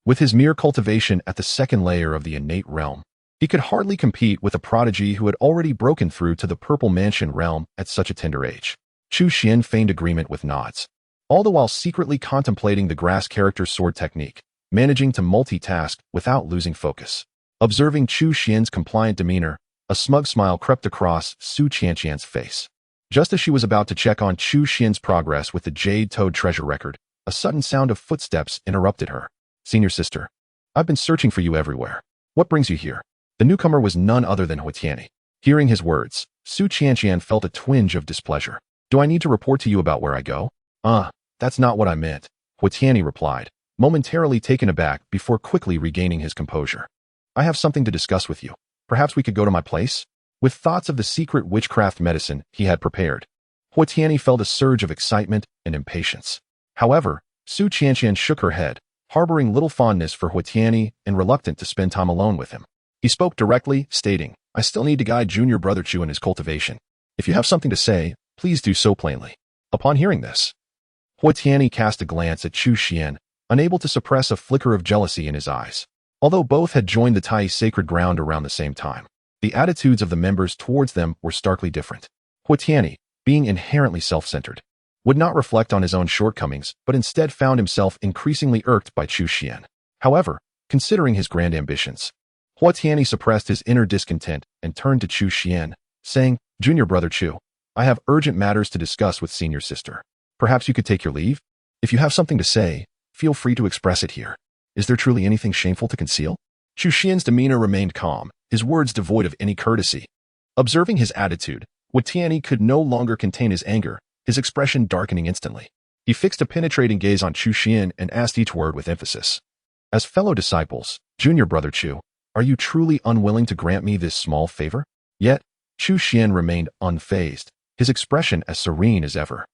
with his mere cultivation at the second layer of the innate realm, he could hardly compete with a prodigy who had already broken through to the Purple Mansion realm at such a tender age. Chu Xuan feigned agreement with nods, all the while secretly contemplating the grass character's sword technique, managing to multitask without losing focus. Observing Chu Xuan's compliant demeanor, a smug smile crept across Su Qianqian's face. Just as she was about to check on Chu Xuan's progress with the Jade Toad treasure record, a sudden sound of footsteps interrupted her. Senior sister, I've been searching for you everywhere. What brings you here? The newcomer was none other than Huitiani. Hearing his words, Su Qianqian felt a twinge of displeasure. Do I need to report to you about where I go? That's not what I meant, Huitiani replied, momentarily taken aback before quickly regaining his composure. I have something to discuss with you. Perhaps we could go to my place? With thoughts of the secret witchcraft medicine he had prepared, Huitiani felt a surge of excitement and impatience. However, Su Qianqian shook her head, harboring little fondness for Huitiani and reluctant to spend time alone with him. He spoke directly, stating, I still need to guide Junior Brother Chu in his cultivation. If you have something to say, please do so plainly. Upon hearing this, Huitiani cast a glance at Chu Xuan, unable to suppress a flicker of jealousy in his eyes. Although both had joined the Tai sacred ground around the same time, the attitudes of the members towards them were starkly different. Huitiani, being inherently self-centered, would not reflect on his own shortcomings, but instead found himself increasingly irked by Chu Xuan. However, considering his grand ambitions, Huitiani suppressed his inner discontent and turned to Chu Xuan, saying, Junior Brother Chu, I have urgent matters to discuss with senior sister. Perhaps you could take your leave? If you have something to say, feel free to express it here. Is there truly anything shameful to conceal? Chu Xuan's demeanor remained calm, his words devoid of any courtesy. Observing his attitude, Huitiani could no longer contain his anger, his expression darkening instantly. He fixed a penetrating gaze on Chu Xuan and asked each word with emphasis. As fellow disciples, Junior Brother Chu, are you truly unwilling to grant me this small favor? Yet, Chu Xuan remained unfazed, his expression as serene as ever.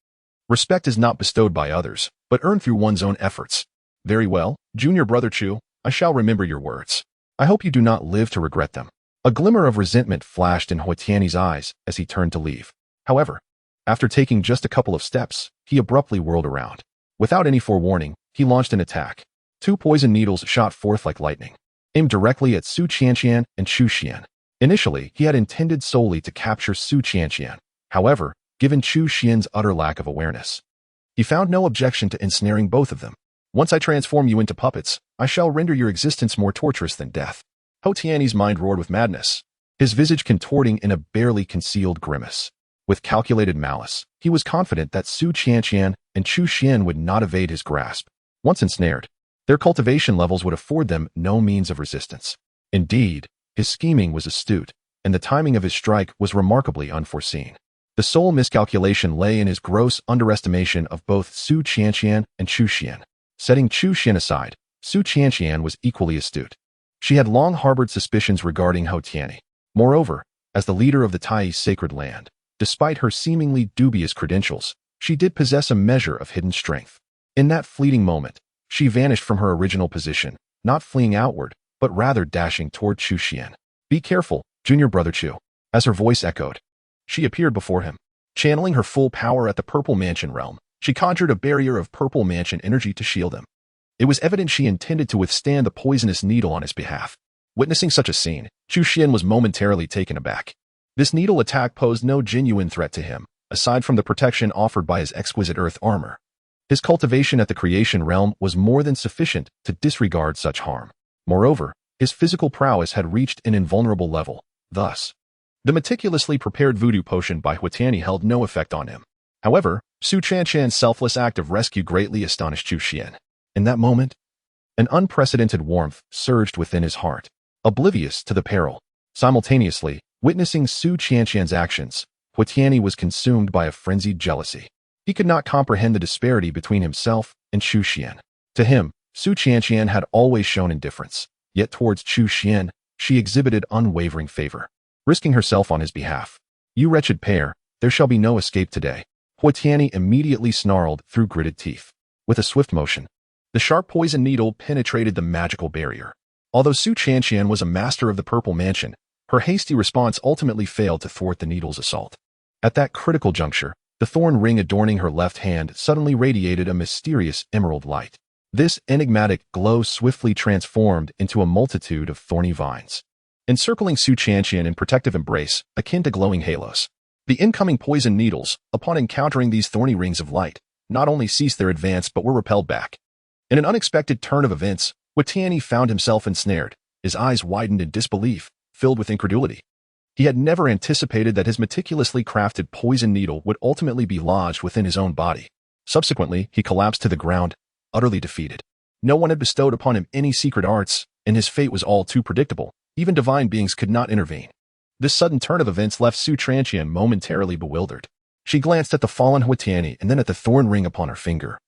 Respect is not bestowed by others, but earned through one's own efforts. Very well, Junior Brother Chu, I shall remember your words. I hope you do not live to regret them. A glimmer of resentment flashed in Huitiani's eyes as he turned to leave. However, after taking just a couple of steps, he abruptly whirled around. Without any forewarning, he launched an attack. 2 poison needles shot forth like lightning, aimed directly at Su Qianqian and Chu Xuan. Initially, he had intended solely to capture Su Qianqian. However, given Chu Xuan's utter lack of awareness, he found no objection to ensnaring both of them. Once I transform you into puppets, I shall render your existence more torturous than death. Huitiani's mind roared with madness, his visage contorting in a barely concealed grimace. With calculated malice, he was confident that Su Qianqian and Chu Xuan would not evade his grasp. Once ensnared, their cultivation levels would afford them no means of resistance. Indeed, his scheming was astute. and the timing of his strike was remarkably unforeseen. The sole miscalculation lay in his gross underestimation of both Su Qianqian and Chu Xuan. Setting Chu Xuan aside, Su Qianqian was equally astute. She had long harbored suspicions regarding Hou Tianyi. Moreover, as the leader of the Taiyi's sacred land, despite her seemingly dubious credentials, she did possess a measure of hidden strength. In that fleeting moment, she vanished from her original position, not fleeing outward, but rather dashing toward Chu Xuan. "Be careful, junior brother Chu." As her voice echoed, she appeared before him. Channeling her full power at the Purple Mansion realm, she conjured a barrier of Purple Mansion energy to shield him. It was evident she intended to withstand the poisonous needle on his behalf. Witnessing such a scene, Chu Xuan was momentarily taken aback. This needle attack posed no genuine threat to him, aside from the protection offered by his exquisite earth armor. His cultivation at the creation realm was more than sufficient to disregard such harm. Moreover, his physical prowess had reached an invulnerable level. Thus, the meticulously prepared voodoo potion by Hou Tianyi held no effect on him. However, Su Qianqian's selfless act of rescue greatly astonished Chu Xuan. In that moment, an unprecedented warmth surged within his heart, oblivious to the peril. Simultaneously, witnessing Su Qianqian's actions, Hou Tianyi was consumed by a frenzied jealousy. He could not comprehend the disparity between himself and Chu Xuan. To him, Su Qianqian had always shown indifference, yet towards Chu Xuan, she exhibited unwavering favor, risking herself on his behalf. "You wretched pair, there shall be no escape today." Hou Tianyi immediately snarled through gritted teeth. With a swift motion, the sharp poison needle penetrated the magical barrier. Although Su Qianqian was a master of the Purple Mansion, her hasty response ultimately failed to thwart the needle's assault. At that critical juncture, the thorn ring adorning her left hand suddenly radiated a mysterious emerald light. This enigmatic glow swiftly transformed into a multitude of thorny vines, encircling Su Qianqian in protective embrace, akin to glowing halos. The incoming poison needles, upon encountering these thorny rings of light, not only ceased their advance but were repelled back. In an unexpected turn of events, Hou Tianyi found himself ensnared. His eyes widened in disbelief, filled with incredulity. He had never anticipated that his meticulously crafted poison needle would ultimately be lodged within his own body. Subsequently, he collapsed to the ground, utterly defeated. No one had bestowed upon him any secret arts, and his fate was all too predictable. Even divine beings could not intervene. This sudden turn of events left Su Qianqian momentarily bewildered. She glanced at the fallen Hou Tianyi and then at the thorn ring upon her finger,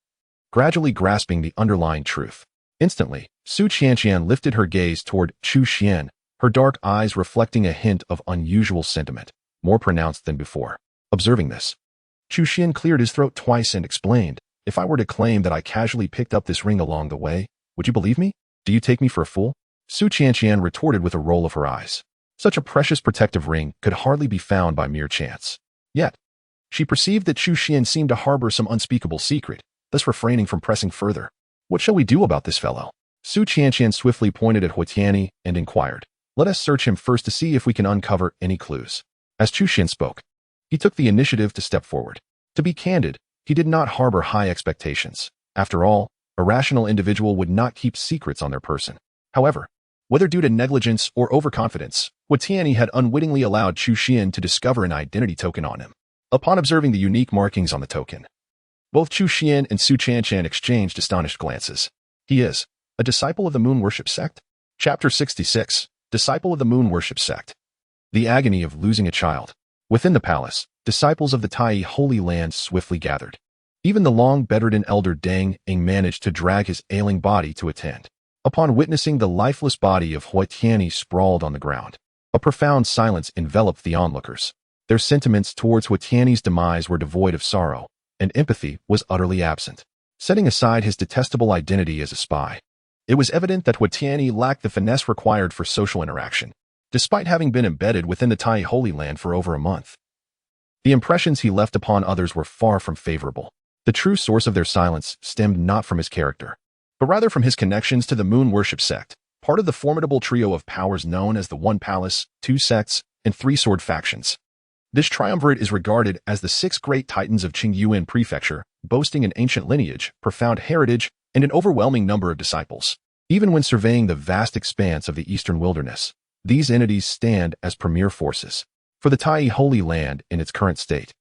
gradually grasping the underlying truth. Instantly, Su Qianqian lifted her gaze toward Chu Xuan, her dark eyes reflecting a hint of unusual sentiment, more pronounced than before. Observing this, Chu Xuan cleared his throat twice and explained, "If I were to claim that I casually picked up this ring along the way, would you believe me? Do you take me for a fool?" Su Qianqian retorted with a roll of her eyes. Such a precious protective ring could hardly be found by mere chance. Yet, she perceived that Chu Xuan seemed to harbor some unspeakable secret, thus refraining from pressing further. "What shall we do about this fellow?" Su Qianqian swiftly pointed at Hou Tianyi and inquired, "Let us search him first to see if we can uncover any clues." As Chu Xuan spoke, he took the initiative to step forward. To be candid, he did not harbor high expectations. After all, a rational individual would not keep secrets on their person. However, whether due to negligence or overconfidence, Hou Tianyi had unwittingly allowed Chu Xuan to discover an identity token on him. Upon observing the unique markings on the token, both Chu Xuan and Su Qianqian exchanged astonished glances. "He is a disciple of the Moon Worship Sect?" Chapter 66, Disciple of the Moon Worship Sect. The agony of losing a child. Within the palace, disciples of the Taiyi Holy Land swiftly gathered. Even the long-bedridden elder Deng Ing managed to drag his ailing body to attend. Upon witnessing the lifeless body of Hou Tianyi sprawled on the ground, a profound silence enveloped the onlookers. Their sentiments towards Hou Tianyi's demise were devoid of sorrow, and empathy was utterly absent. Setting aside his detestable identity as a spy, it was evident that Hou Tianyi lacked the finesse required for social interaction, despite having been embedded within the Taiyi Holy Land for over a month. The impressions he left upon others were far from favorable. The true source of their silence stemmed not from his character, but rather from his connections to the Moon Worship Sect, part of the formidable trio of powers known as the One Palace, Two Sects, and Three Sword Factions. This triumvirate is regarded as the 6 great titans of Qingyuan Prefecture, boasting an ancient lineage, profound heritage, and an overwhelming number of disciples. Even when surveying the vast expanse of the eastern wilderness, these entities stand as premier forces. For the Taiyi Holy Land in its current state,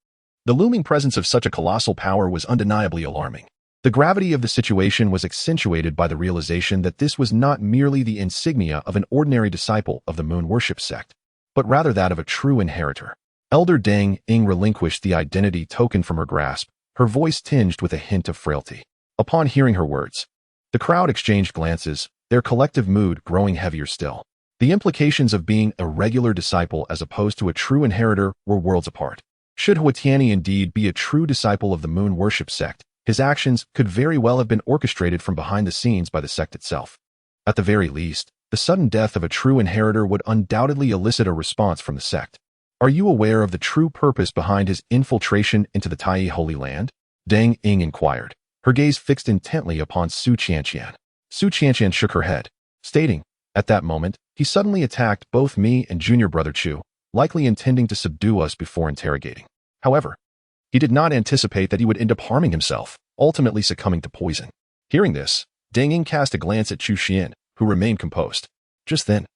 the looming presence of such a colossal power was undeniably alarming. The gravity of the situation was accentuated by the realization that this was not merely the insignia of an ordinary disciple of the Moon Worship Sect. but rather that of a true inheritor. Elder Deng Ying relinquished the identity token from her grasp, her voice tinged with a hint of frailty. Upon hearing her words, the crowd exchanged glances, their collective mood growing heavier still. The implications of being a regular disciple as opposed to a true inheritor were worlds apart. Should Hua Tianyi indeed be a true disciple of the moon worship sect, his actions could very well have been orchestrated from behind the scenes by the sect itself. At the very least, the sudden death of a true inheritor would undoubtedly elicit a response from the sect. Are you aware of the true purpose behind his infiltration into the Tai Holy Land? Deng Ying inquired, her gaze fixed intently upon Su Qianqian. Su Qianqian shook her head, stating, at that moment, he suddenly attacked both me and junior brother Chu, likely intending to subdue us before interrogating. However, he did not anticipate that he would end up harming himself, ultimately succumbing to poison. Hearing this, Deng Ying cast a glance at Chu Xuan, who remained composed. Just then,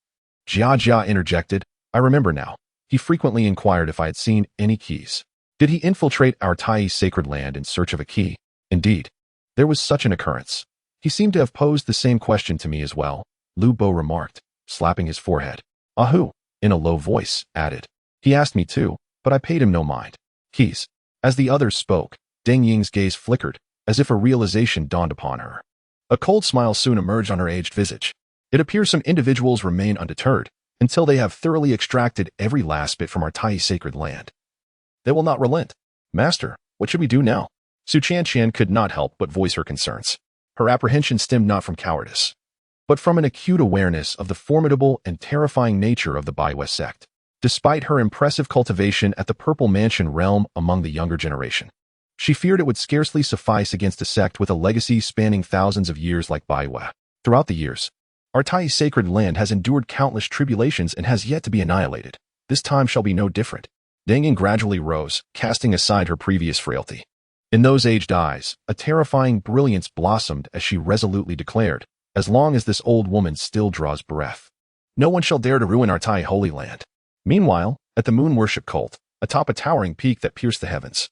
Jia interjected, I remember now. He frequently inquired if I had seen any keys. Did he infiltrate our Tai sacred land in search of a key? Indeed, there was such an occurrence. He seemed to have posed the same question to me as well, Lu Bo remarked, slapping his forehead. Ahu, in a low voice, added. He asked me too, but I paid him no mind. Keys. As the others spoke, Deng Ying's gaze flickered, as if a realization dawned upon her. A cold smile soon emerged on her aged visage. It appears some individuals remain undeterred until they have thoroughly extracted every last bit from our Tai sacred land. They will not relent. Master, what should we do now? Su Qianqian could not help but voice her concerns. Her apprehension stemmed not from cowardice, but from an acute awareness of the formidable and terrifying nature of the Baiwei sect. Despite her impressive cultivation at the Purple Mansion realm among the younger generation, she feared it would scarcely suffice against a sect with a legacy spanning thousands of years like Baiwei. Throughout the years, our Tai sacred land has endured countless tribulations and has yet to be annihilated. This time shall be no different. Deng Ying gradually rose, casting aside her previous frailty. In those aged eyes, a terrifying brilliance blossomed as she resolutely declared, as long as this old woman still draws breath, no one shall dare to ruin our Tai Holy Land. Meanwhile, at the moon worship cult, atop a towering peak that pierced the heavens,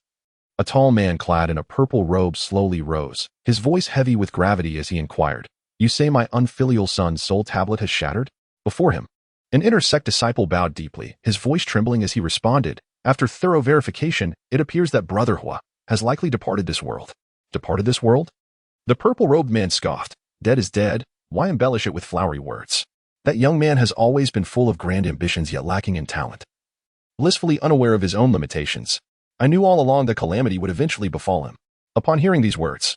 a tall man clad in a purple robe slowly rose, his voice heavy with gravity as he inquired, You say my unfilial son's soul tablet has shattered? Before him, an inner-sect disciple bowed deeply, his voice trembling as he responded, After thorough verification, it appears that Brother Hua has likely departed this world. Departed this world? The purple-robed man scoffed. Dead is dead. Why embellish it with flowery words? That young man has always been full of grand ambitions yet lacking in talent. Blissfully unaware of his own limitations, I knew all along that calamity would eventually befall him. Upon hearing these words,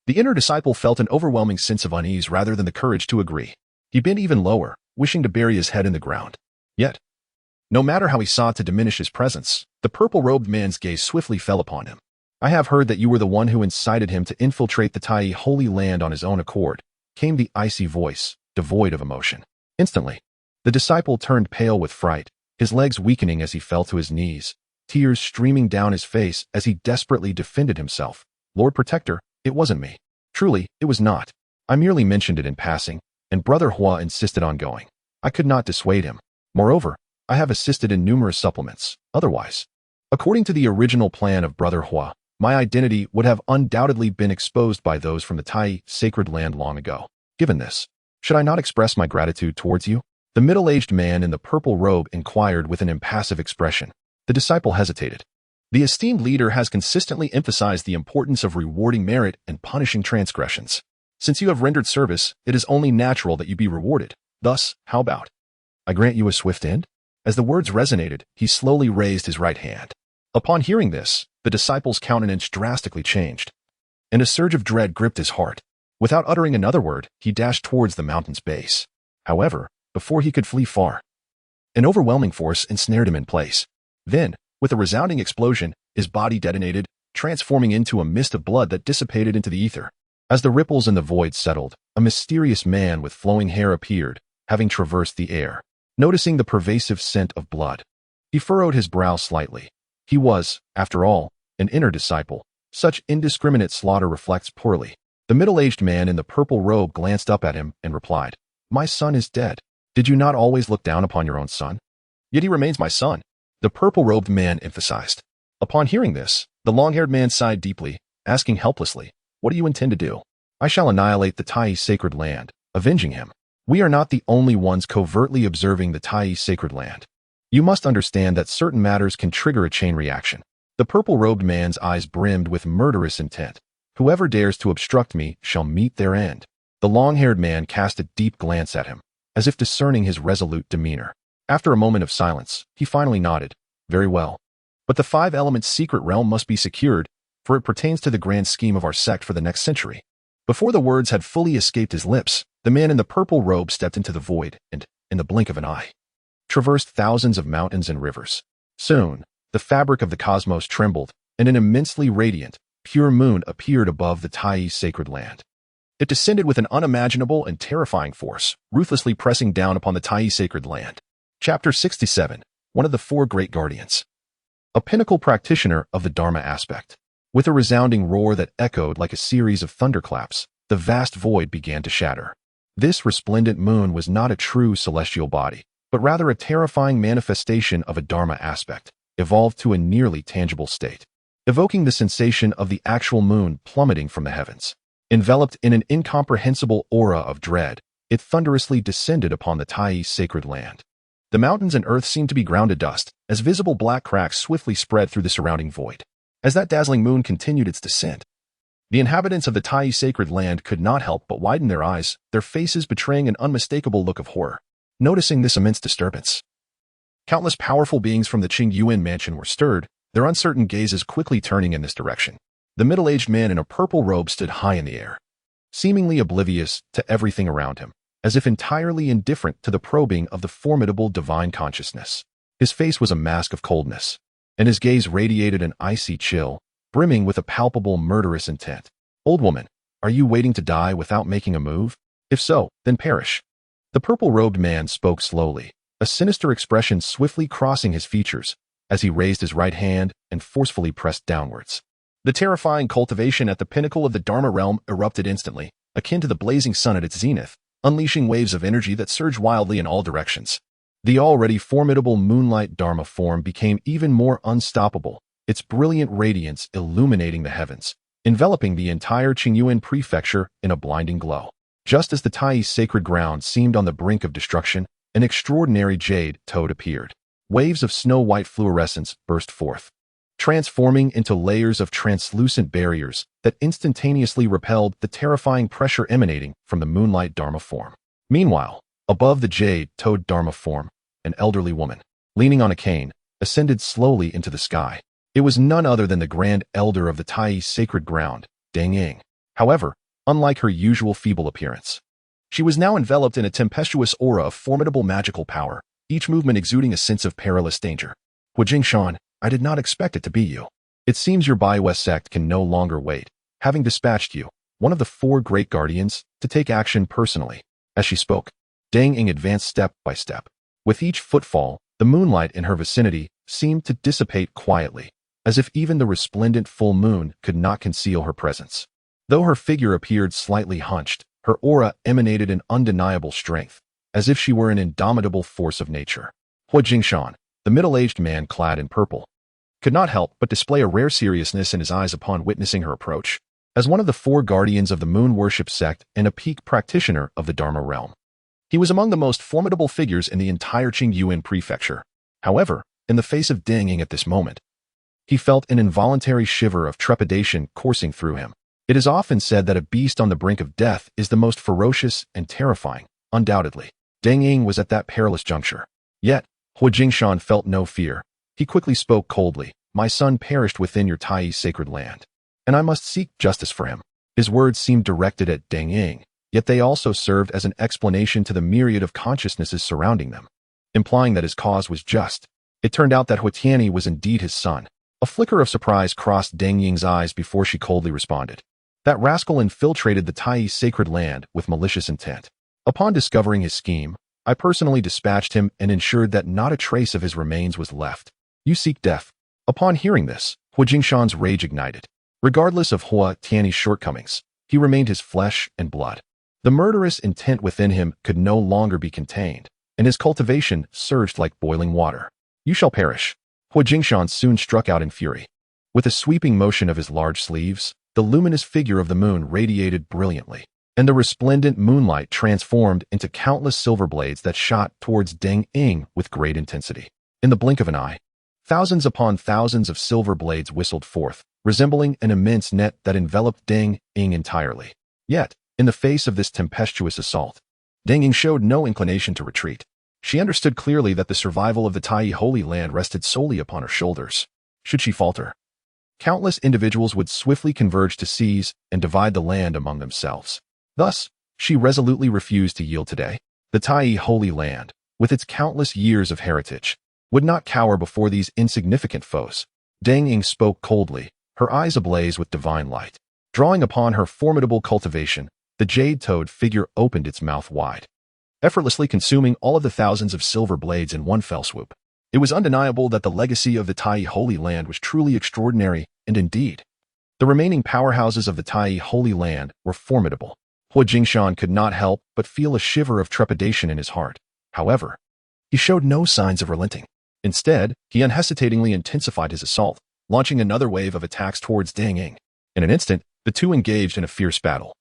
the inner disciple felt an overwhelming sense of unease rather than the courage to agree. He bent even lower, wishing to bury his head in the ground. Yet, no matter how he sought to diminish his presence, the purple-robed man's gaze swiftly fell upon him. I have heard that you were the one who incited him to infiltrate the Tai Holy Land on his own accord, came the icy voice, devoid of emotion. Instantly, the disciple turned pale with fright, his legs weakening as he fell to his knees, tears streaming down his face as he desperately defended himself. Lord Protector, it wasn't me. Truly, it was not. I merely mentioned it in passing, and Brother Hua insisted on going. I could not dissuade him. Moreover, I have assisted in numerous supplements. Otherwise, according to the original plan of Brother Hua, my identity would have undoubtedly been exposed by those from the Tai sacred land long ago. Given this, should I not express my gratitude towards you? The middle-aged man in the purple robe inquired with an impassive expression. The disciple hesitated. The esteemed leader has consistently emphasized the importance of rewarding merit and punishing transgressions. Since you have rendered service, it is only natural that you be rewarded. Thus, how about? I grant you a swift end? As the words resonated, he slowly raised his right hand. Upon hearing this, the disciple's countenance drastically changed, and a surge of dread gripped his heart. Without uttering another word, he dashed towards the mountain's base. However, before he could flee far, an overwhelming force ensnared him in place. Then, with a resounding explosion, his body detonated, transforming into a mist of blood that dissipated into the ether. As the ripples in the void settled, a mysterious man with flowing hair appeared, having traversed the air. Noticing the pervasive scent of blood, he furrowed his brow slightly. He was, after all, an inner disciple. Such indiscriminate slaughter reflects poorly. The middle-aged man in the purple robe glanced up at him and replied, My son is dead. Did you not always look down upon your own son? Yet he remains my son, the purple-robed man emphasized. Upon hearing this, the long-haired man sighed deeply, asking helplessly, What do you intend to do? I shall annihilate the Tai sacred land, avenging him. We are not the only ones covertly observing the Tai sacred land. You must understand that certain matters can trigger a chain reaction. The purple-robed man's eyes brimmed with murderous intent. Whoever dares to obstruct me shall meet their end. The long-haired man cast a deep glance at him, as if discerning his resolute demeanor. After a moment of silence, he finally nodded. Very well. But the 5 elements secret realm must be secured, for it pertains to the grand scheme of our sect for the next century. Before the words had fully escaped his lips, the man in the purple robe stepped into the void and, in the blink of an eye, traversed thousands of mountains and rivers. Soon, the fabric of the cosmos trembled, and an immensely radiant, pure moon appeared above the Tai sacred land. It descended with an unimaginable and terrifying force, ruthlessly pressing down upon the Tai sacred land. Chapter 67. One of the 4 Great Guardians. A pinnacle practitioner of the Dharma aspect. With a resounding roar that echoed like a series of thunderclaps, the vast void began to shatter. This resplendent moon was not a true celestial body, but rather a terrifying manifestation of a Dharma aspect, evolved to a nearly tangible state, evoking the sensation of the actual moon plummeting from the heavens. Enveloped in an incomprehensible aura of dread, it thunderously descended upon the Tai sacred land. The mountains and earth seemed to be ground to dust, as visible black cracks swiftly spread through the surrounding void. As that dazzling moon continued its descent, the inhabitants of the Tai sacred land could not help but widen their eyes, their faces betraying an unmistakable look of horror. Noticing this immense disturbance, countless powerful beings from the Qing Yuan mansion were stirred, their uncertain gazes quickly turning in this direction. The middle-aged man in a purple robe stood high in the air, seemingly oblivious to everything around him, as if entirely indifferent to the probing of the formidable divine consciousness. His face was a mask of coldness, and his gaze radiated an icy chill, brimming with a palpable murderous intent. Old woman, are you waiting to die without making a move? If so, then perish. The purple-robed man spoke slowly, a sinister expression swiftly crossing his features, as he raised his right hand and forcefully pressed downwards. The terrifying cultivation at the pinnacle of the Dharma realm erupted instantly, akin to the blazing sun at its zenith, unleashing waves of energy that surged wildly in all directions. The already formidable moonlight Dharma form became even more unstoppable, its brilliant radiance illuminating the heavens, enveloping the entire Qingyuan prefecture in a blinding glow. Just as the Tai sacred ground seemed on the brink of destruction, an extraordinary jade toad appeared. Waves of snow-white fluorescence burst forth, transforming into layers of translucent barriers that instantaneously repelled the terrifying pressure emanating from the moonlight Dharma form. Meanwhile, above the jade toad Dharma form, an elderly woman, leaning on a cane, ascended slowly into the sky. It was none other than the grand elder of the Tai sacred ground, Deng Ying. However, unlike her usual feeble appearance, she was now enveloped in a tempestuous aura of formidable magical power, each movement exuding a sense of perilous danger. Xuan, I did not expect it to be you. It seems your Baiwest sect can no longer wait, having dispatched you, one of the 4 great guardians, to take action personally. As she spoke, Deng Ying advanced step by step. With each footfall, the moonlight in her vicinity seemed to dissipate quietly, as if even the resplendent full moon could not conceal her presence. Though her figure appeared slightly hunched, her aura emanated an undeniable strength, as if she were an indomitable force of nature. Xuan, the middle-aged man clad in purple, could not help but display a rare seriousness in his eyes upon witnessing her approach. As one of the 4 guardians of the moon worship sect and a peak practitioner of the Dharma realm, he was among the most formidable figures in the entire Qingyuan prefecture. However, in the face of Deng Ying at this moment, he felt an involuntary shiver of trepidation coursing through him. It is often said that a beast on the brink of death is the most ferocious and terrifying. Undoubtedly, Deng Ying was at that perilous juncture. Yet, Xuan felt no fear. He quickly spoke coldly. My son perished within your Tai sacred land, and I must seek justice for him. His words seemed directed at Deng Ying, yet they also served as an explanation to the myriad of consciousnesses surrounding them, implying that his cause was just. It turned out that Tianyi was indeed his son. A flicker of surprise crossed Deng Ying's eyes before she coldly responded. That rascal infiltrated the Tai sacred land with malicious intent. Upon discovering his scheme, I personally dispatched him and ensured that not a trace of his remains was left. You seek death. Upon hearing this, Xuan's rage ignited. Regardless of Tianyi's shortcomings, he remained his flesh and blood. The murderous intent within him could no longer be contained, and his cultivation surged like boiling water. You shall perish. Xuan soon struck out in fury. With a sweeping motion of his large sleeves, the luminous figure of the moon radiated brilliantly, and the resplendent moonlight transformed into countless silver blades that shot towards Deng Ying with great intensity. In the blink of an eye, thousands upon thousands of silver blades whistled forth, resembling an immense net that enveloped Deng Ying entirely. Yet, in the face of this tempestuous assault, Deng Ying showed no inclination to retreat. She understood clearly that the survival of the Tai Holy Land rested solely upon her shoulders. Should she falter, countless individuals would swiftly converge to seize and divide the land among themselves. Thus, she resolutely refused to yield today. The Tai Holy Land, with its countless years of heritage, would not cower before these insignificant foes. Deng Ying spoke coldly, her eyes ablaze with divine light. Drawing upon her formidable cultivation, the jade-toed figure opened its mouth wide, effortlessly consuming all of the thousands of silver blades in one fell swoop. It was undeniable that the legacy of the Tai Holy Land was truly extraordinary, and indeed, the remaining powerhouses of the Tai Holy Land were formidable. Hua Jingshan could not help but feel a shiver of trepidation in his heart. However, he showed no signs of relenting. Instead, he unhesitatingly intensified his assault, launching another wave of attacks towards Deng Ying. In an instant, the two engaged in a fierce battle,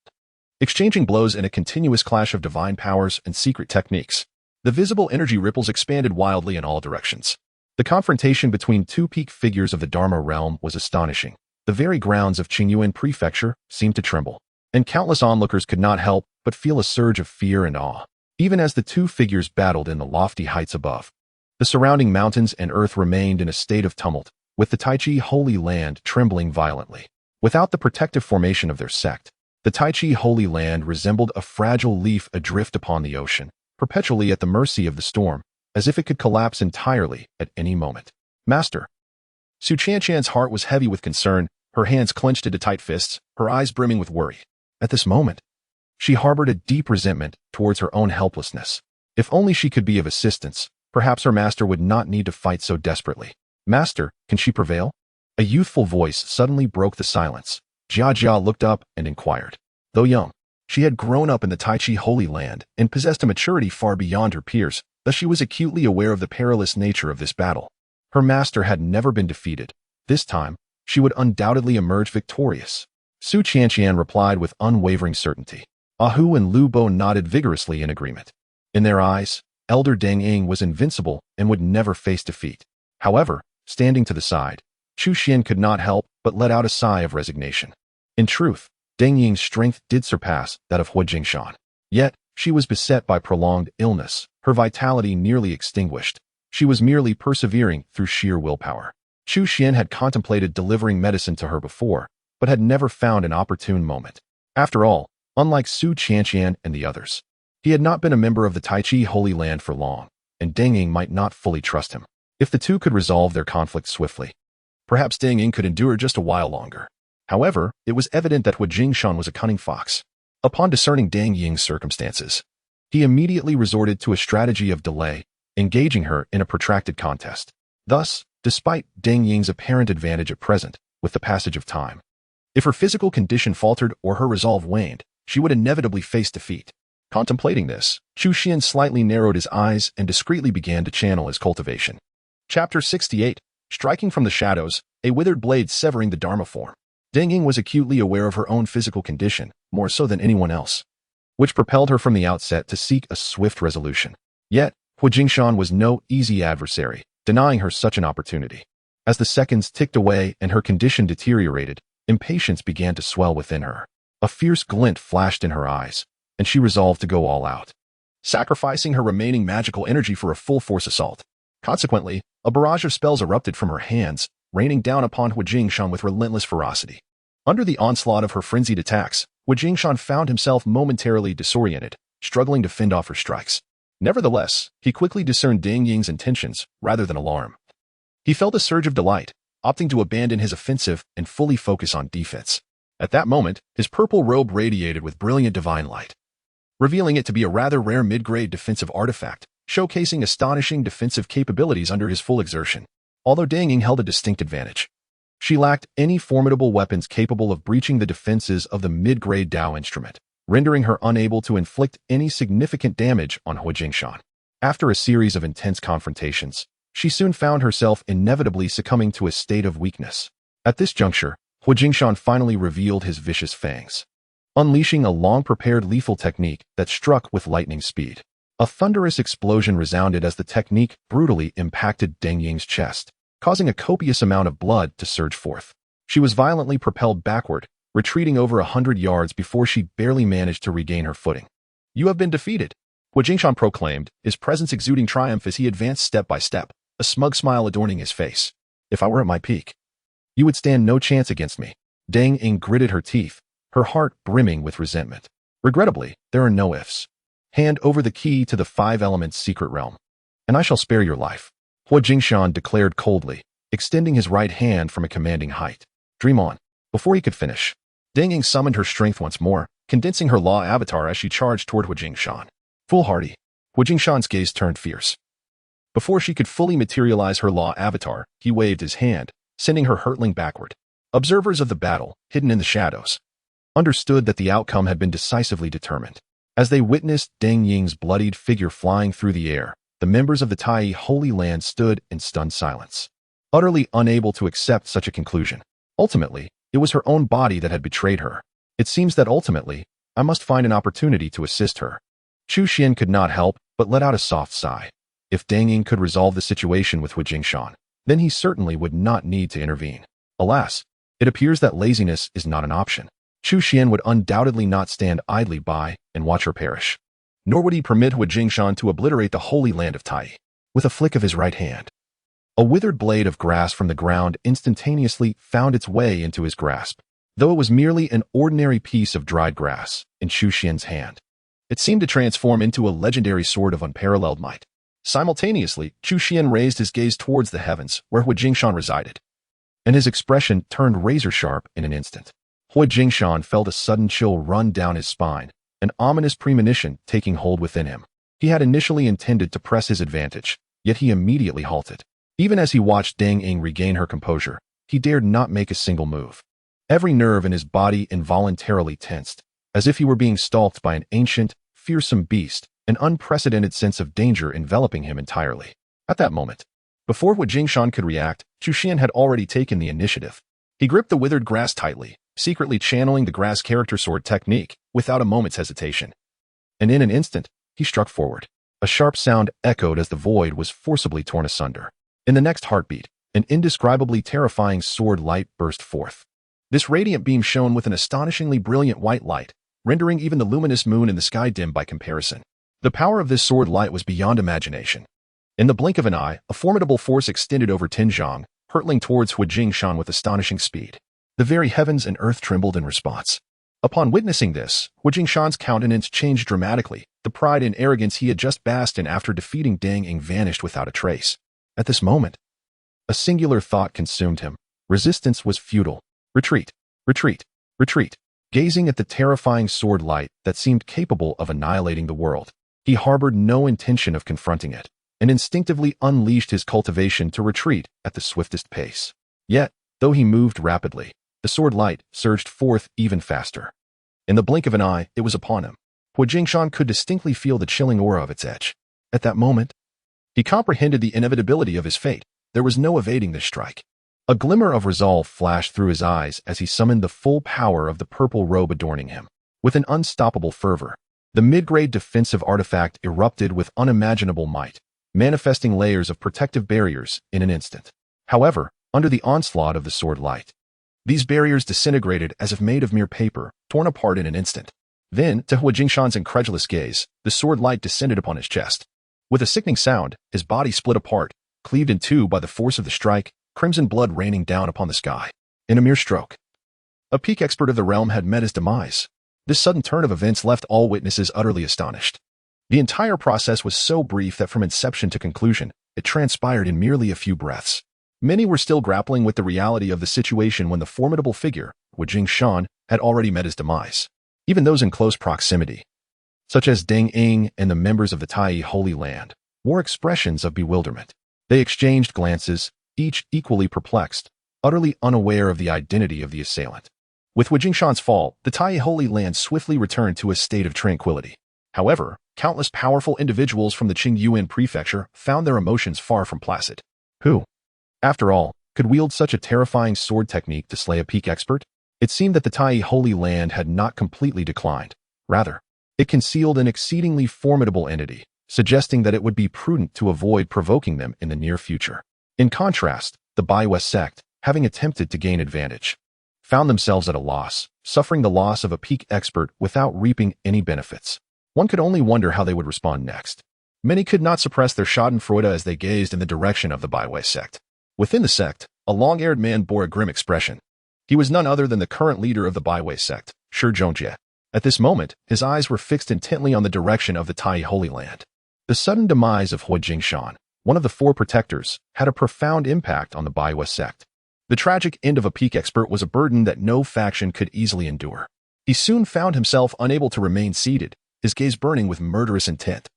exchanging blows in a continuous clash of divine powers and secret techniques. The visible energy ripples expanded wildly in all directions. The confrontation between two peak figures of the Dharma realm was astonishing. The very grounds of Qingyuan Prefecture seemed to tremble, and countless onlookers could not help but feel a surge of fear and awe. Even as the two figures battled in the lofty heights above, the surrounding mountains and earth remained in a state of tumult, with the Taichi Holy Land trembling violently. Without the protective formation of their sect, the Taichi Holy Land resembled a fragile leaf adrift upon the ocean, perpetually at the mercy of the storm, as if it could collapse entirely at any moment. Master. Su Qianshan's heart was heavy with concern, her hands clenched into tight fists, her eyes brimming with worry. At this moment, she harbored a deep resentment towards her own helplessness. If only she could be of assistance, perhaps her master would not need to fight so desperately. Master, can she prevail? A youthful voice suddenly broke the silence. Jia Jia looked up and inquired. Though young, she had grown up in the Taichi Holy Land and possessed a maturity far beyond her peers, thus she was acutely aware of the perilous nature of this battle. Her master had never been defeated. This time, she would undoubtedly emerge victorious. Su Qianshan replied with unwavering certainty. Ahu and Lu Bo nodded vigorously in agreement. In their eyes, Elder Deng Ying was invincible and would never face defeat. However, standing to the side, Chu Xuan could not help but let out a sigh of resignation. In truth, Deng Ying's strength did surpass that of Hua Jingshan. Yet, she was beset by prolonged illness, her vitality nearly extinguished. She was merely persevering through sheer willpower. Chu Xuan had contemplated delivering medicine to her before, but had never found an opportune moment. After all, unlike Su Qianshan and the others, he had not been a member of the Taichi Holy Land for long, and Deng Ying might not fully trust him. If the two could resolve their conflict swiftly, perhaps Deng Ying could endure just a while longer. However, it was evident that Hua Jingshan was a cunning fox. Upon discerning Deng Ying's circumstances, he immediately resorted to a strategy of delay, engaging her in a protracted contest. Thus, despite Deng Ying's apparent advantage at present, with the passage of time, if her physical condition faltered or her resolve waned, she would inevitably face defeat. Contemplating this, Chu Xuan slightly narrowed his eyes and discreetly began to channel his cultivation. Chapter 68. Striking from the shadows, a withered blade severing the Dharma form. Deng Ying was acutely aware of her own physical condition, more so than anyone else, which propelled her from the outset to seek a swift resolution. Yet, Hua Jingshan was no easy adversary, denying her such an opportunity. As the seconds ticked away and her condition deteriorated, impatience began to swell within her. A fierce glint flashed in her eyes, and she resolved to go all out, sacrificing her remaining magical energy for a full-force assault. Consequently, a barrage of spells erupted from her hands, raining down upon Hua Jingshan with relentless ferocity. Under the onslaught of her frenzied attacks, Hua Jingshan found himself momentarily disoriented, struggling to fend off her strikes. Nevertheless, he quickly discerned Deng Ying's intentions rather than alarm. He felt a surge of delight, opting to abandon his offensive and fully focus on defense. At that moment, his purple robe radiated with brilliant divine light, revealing it to be a rather rare mid-grade defensive artifact, showcasing astonishing defensive capabilities under his full exertion. Although Deng Ying held a distinct advantage, she lacked any formidable weapons capable of breaching the defenses of the mid-grade Dao instrument, rendering her unable to inflict any significant damage on Hua Jingshan. After a series of intense confrontations, she soon found herself inevitably succumbing to a state of weakness. At this juncture, Hua Jingshan finally revealed his vicious fangs, unleashing a long-prepared lethal technique that struck with lightning speed. A thunderous explosion resounded as the technique brutally impacted Deng Ying's chest, causing a copious amount of blood to surge forth. She was violently propelled backward, retreating over 100 yards before she barely managed to regain her footing. "You have been defeated," Hu Jingshan proclaimed, his presence exuding triumph as he advanced step by step, a smug smile adorning his face. "If I were at my peak, you would stand no chance against me." Deng Ying gritted her teeth, her heart brimming with resentment. "Regrettably, there are no ifs. Hand over the key to the 5 Elements secret realm, and I shall spare your life," Hu Jingshan declared coldly, extending his right hand from a commanding height. "Dream on." Before he could finish, Deng Ying summoned her strength once more, condensing her law avatar as she charged toward Hu Jingshan. Foolhardy. Hu Jingshan's gaze turned fierce. Before she could fully materialize her law avatar, he waved his hand, sending her hurtling backward. Observers of the battle, hidden in the shadows, understood that the outcome had been decisively determined. As they witnessed Deng Ying's bloodied figure flying through the air, the members of the Tai Holy Land stood in stunned silence, utterly unable to accept such a conclusion. Ultimately, it was her own body that had betrayed her. It seems that ultimately, I must find an opportunity to assist her. Chu Xuan could not help but let out a soft sigh. If Deng Ying could resolve the situation with Hu Jingshan, then he certainly would not need to intervene. Alas, it appears that laziness is not an option. Chu Xuan would undoubtedly not stand idly by and watch her perish. Nor would he permit Hu Jingshan to obliterate the Holy Land of Tai. With a flick of his right hand, a withered blade of grass from the ground instantaneously found its way into his grasp. Though it was merely an ordinary piece of dried grass in Chu Xuan's hand, it seemed to transform into a legendary sword of unparalleled might. Simultaneously, Chu Xuan raised his gaze towards the heavens where Hu Jingshan resided, and his expression turned razor-sharp in an instant. Hu Jingshan felt a sudden chill run down his spine, an ominous premonition taking hold within him. He had initially intended to press his advantage, yet he immediately halted. Even as he watched Deng Ying regain her composure, he dared not make a single move. Every nerve in his body involuntarily tensed, as if he were being stalked by an ancient, fearsome beast, an unprecedented sense of danger enveloping him entirely. At that moment, before Hu Jingshan could react, Chu Xuan had already taken the initiative. He gripped the withered grass tightly, secretly channeling the grass character sword technique without a moment's hesitation. And in an instant, he struck forward. A sharp sound echoed as the void was forcibly torn asunder. In the next heartbeat, an indescribably terrifying sword light burst forth. This radiant beam shone with an astonishingly brilliant white light, rendering even the luminous moon in the sky dim by comparison. The power of this sword light was beyond imagination. In the blink of an eye, a formidable force extended over Tinjiang, hurtling towards Hu Jingshan with astonishing speed. The very heavens and earth trembled in response. Upon witnessing this, Hu Jingshan's countenance changed dramatically. The pride and arrogance he had just basked in after defeating Deng Ying vanished without a trace. At this moment, a singular thought consumed him. Resistance was futile. Retreat, retreat, retreat. Gazing at the terrifying sword light that seemed capable of annihilating the world, he harbored no intention of confronting it, and instinctively unleashed his cultivation to retreat at the swiftest pace. Yet, though he moved rapidly, the sword light surged forth even faster. In the blink of an eye, it was upon him. Hu Jingshan could distinctly feel the chilling aura of its edge. At that moment, he comprehended the inevitability of his fate. There was no evading this strike. A glimmer of resolve flashed through his eyes as he summoned the full power of the purple robe adorning him. With an unstoppable fervor, the mid-grade defensive artifact erupted with unimaginable might, manifesting layers of protective barriers in an instant. However, under the onslaught of the sword light, these barriers disintegrated as if made of mere paper, torn apart in an instant. Then, to Hu Jingshan's incredulous gaze, the sword light descended upon his chest. With a sickening sound, his body split apart, cleaved in two by the force of the strike, crimson blood raining down upon the sky. In a mere stroke, a peak expert of the realm had met his demise. This sudden turn of events left all witnesses utterly astonished. The entire process was so brief that from inception to conclusion, it transpired in merely a few breaths. Many were still grappling with the reality of the situation when the formidable figure, Hu Jingshan, had already met his demise. Even those in close proximity, such as Deng Ying and the members of the Tai Holy Land, wore expressions of bewilderment. They exchanged glances, each equally perplexed, utterly unaware of the identity of the assailant. With Hu Jingshan's fall, the Tai Holy Land swiftly returned to a state of tranquility. However, countless powerful individuals from the Qingyuan prefecture found their emotions far from placid. Who, after all, could wield such a terrifying sword technique to slay a peak expert? It seemed that the Tai Holy Land had not completely declined. Rather, it concealed an exceedingly formidable entity, suggesting that it would be prudent to avoid provoking them in the near future. In contrast, the Baiwa sect, having attempted to gain advantage, found themselves at a loss, suffering the loss of a peak expert without reaping any benefits. One could only wonder how they would respond next. Many could not suppress their schadenfreude as they gazed in the direction of the Baiwa sect. Within the sect, a long-haired man bore a grim expression. He was none other than the current leader of the Baiwa sect, Shi Zhongjie. At this moment, his eyes were fixed intently on the direction of the Tai Holy Land. The sudden demise of Hu Jingshan, one of the four protectors, had a profound impact on the Baiwa sect. The tragic end of a peak expert was a burden that no faction could easily endure. He soon found himself unable to remain seated, his gaze burning with murderous intent.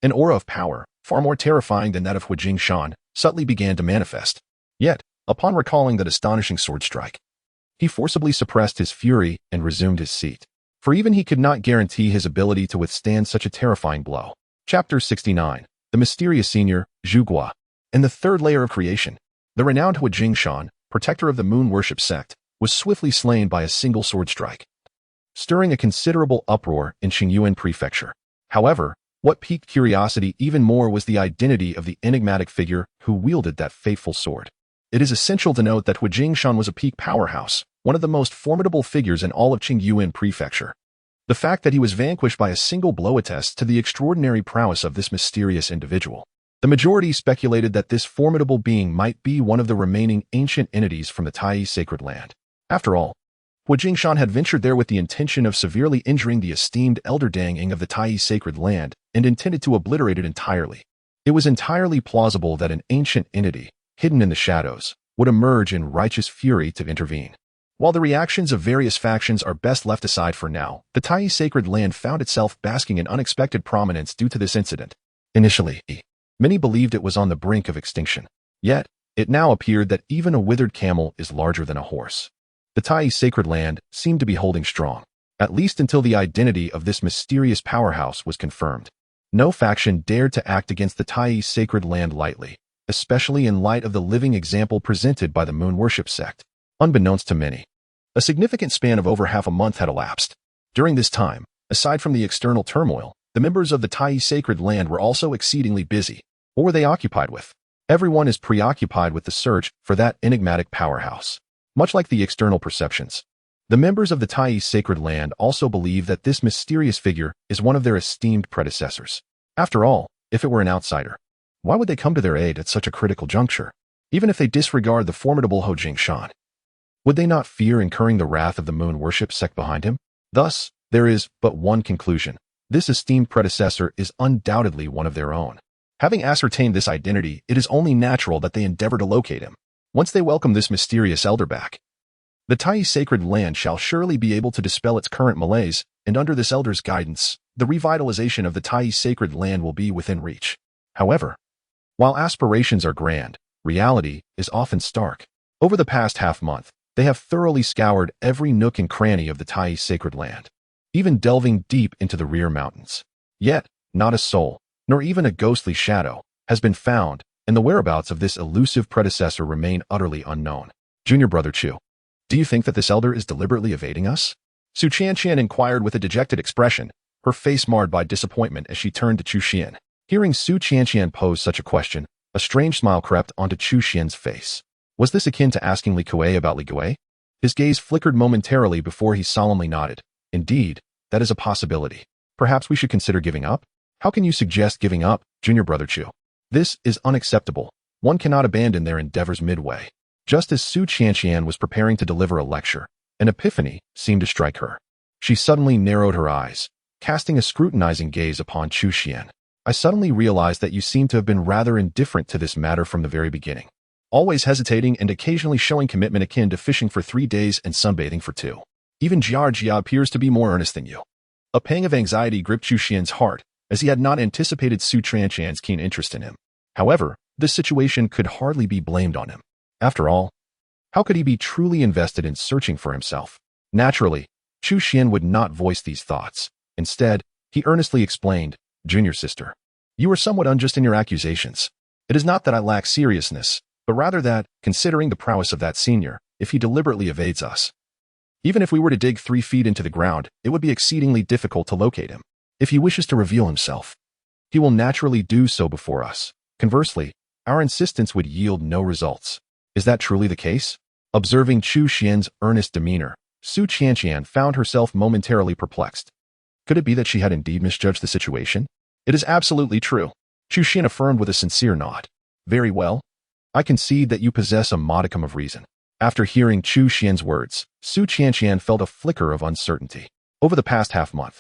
An aura of power, far more terrifying than that of Hu Jingshan, subtly began to manifest. Yet, upon recalling that astonishing sword strike, he forcibly suppressed his fury and resumed his seat. For even he could not guarantee his ability to withstand such a terrifying blow. Chapter 69. The Mysterious Senior, Zhu Gua. In the third layer of creation, the renowned Hu Jingshan, protector of the moon worship sect, was swiftly slain by a single sword strike, stirring a considerable uproar in Qingyuan Prefecture. However, what piqued curiosity even more was the identity of the enigmatic figure who wielded that fateful sword. It is essential to note that Hu Jingshan was a peak powerhouse, one of the most formidable figures in all of Qingyuan Prefecture. The fact that he was vanquished by a single blow attests to the extraordinary prowess of this mysterious individual. The majority speculated that this formidable being might be one of the remaining ancient entities from the Tai sacred land. After all, Hu Jingshan had ventured there with the intention of severely injuring the esteemed elder Danging of the Tai sacred land and intended to obliterate it entirely. It was entirely plausible that an ancient entity, hidden in the shadows, would emerge in righteous fury to intervene. While the reactions of various factions are best left aside for now, the Tai sacred land found itself basking in unexpected prominence due to this incident. Initially, many believed it was on the brink of extinction. Yet, it now appeared that even a withered camel is larger than a horse. The Tai sacred land seemed to be holding strong, at least until the identity of this mysterious powerhouse was confirmed. No faction dared to act against the Tai sacred land lightly, especially in light of the living example presented by the moon worship sect. Unbeknownst to many, a significant span of over half a month had elapsed. During this time, aside from the external turmoil, the members of the Tai sacred land were also exceedingly busy. What were they occupied with? Everyone is preoccupied with the search for that enigmatic powerhouse. Much like the external perceptions, the members of the Tai sacred land also believe that this mysterious figure is one of their esteemed predecessors. After all, if it were an outsider, why would they come to their aid at such a critical juncture? Even if they disregard the formidable Hu Jingshan, would they not fear incurring the wrath of the moon worship sect behind him? Thus, there is but one conclusion. This esteemed predecessor is undoubtedly one of their own. Having ascertained this identity, it is only natural that they endeavor to locate him. Once they welcome this mysterious elder back, the Tai sacred land shall surely be able to dispel its current malaise, and under this elder's guidance, the revitalization of the Tai sacred land will be within reach. However, while aspirations are grand, reality is often stark. Over the past half-month, they have thoroughly scoured every nook and cranny of the Tai sacred land, even delving deep into the rear mountains. Yet, not a soul, nor even a ghostly shadow, has been found, and the whereabouts of this elusive predecessor remain utterly unknown. Junior brother Chu, do you think that this elder is deliberately evading us? Su Qianqian inquired with a dejected expression, her face marred by disappointment as she turned to Chu Xian. Hearing Su Qianqian pose such a question, a strange smile crept onto Chu Xian's face. Was this akin to asking Li Kuei about Li Kuei? His gaze flickered momentarily before he solemnly nodded. Indeed, that is a possibility. Perhaps we should consider giving up? How can you suggest giving up, Junior brother Chu? This is unacceptable. One cannot abandon their endeavors midway. Just as Su Qianqian was preparing to deliver a lecture, an epiphany seemed to strike her. She suddenly narrowed her eyes, casting a scrutinizing gaze upon Chu Xian. I suddenly realized that you seem to have been rather indifferent to this matter from the very beginning, always hesitating and occasionally showing commitment akin to fishing for 3 days and sunbathing for 2. Even Jia appears to be more earnest than you. A pang of anxiety gripped Chu Xian's heart, as he had not anticipated Su Qianqian's keen interest in him. However, this situation could hardly be blamed on him. After all, how could he be truly invested in searching for himself? Naturally, Chu Xian would not voice these thoughts. Instead, he earnestly explained, Junior sister, you are somewhat unjust in your accusations. It is not that I lack seriousness, but rather that, considering the prowess of that senior, if he deliberately evades us, even if we were to dig 3 feet into the ground, it would be exceedingly difficult to locate him. If he wishes to reveal himself, he will naturally do so before us. Conversely, our insistence would yield no results. Is that truly the case? Observing Chu Xuan's earnest demeanor, Su Qianqian found herself momentarily perplexed. Could it be that she had indeed misjudged the situation? It is absolutely true, Chu Xuan affirmed with a sincere nod. Very well. I concede that you possess a modicum of reason. After hearing Chu Xuan's words, Su Qianqian felt a flicker of uncertainty. Over the past half-month,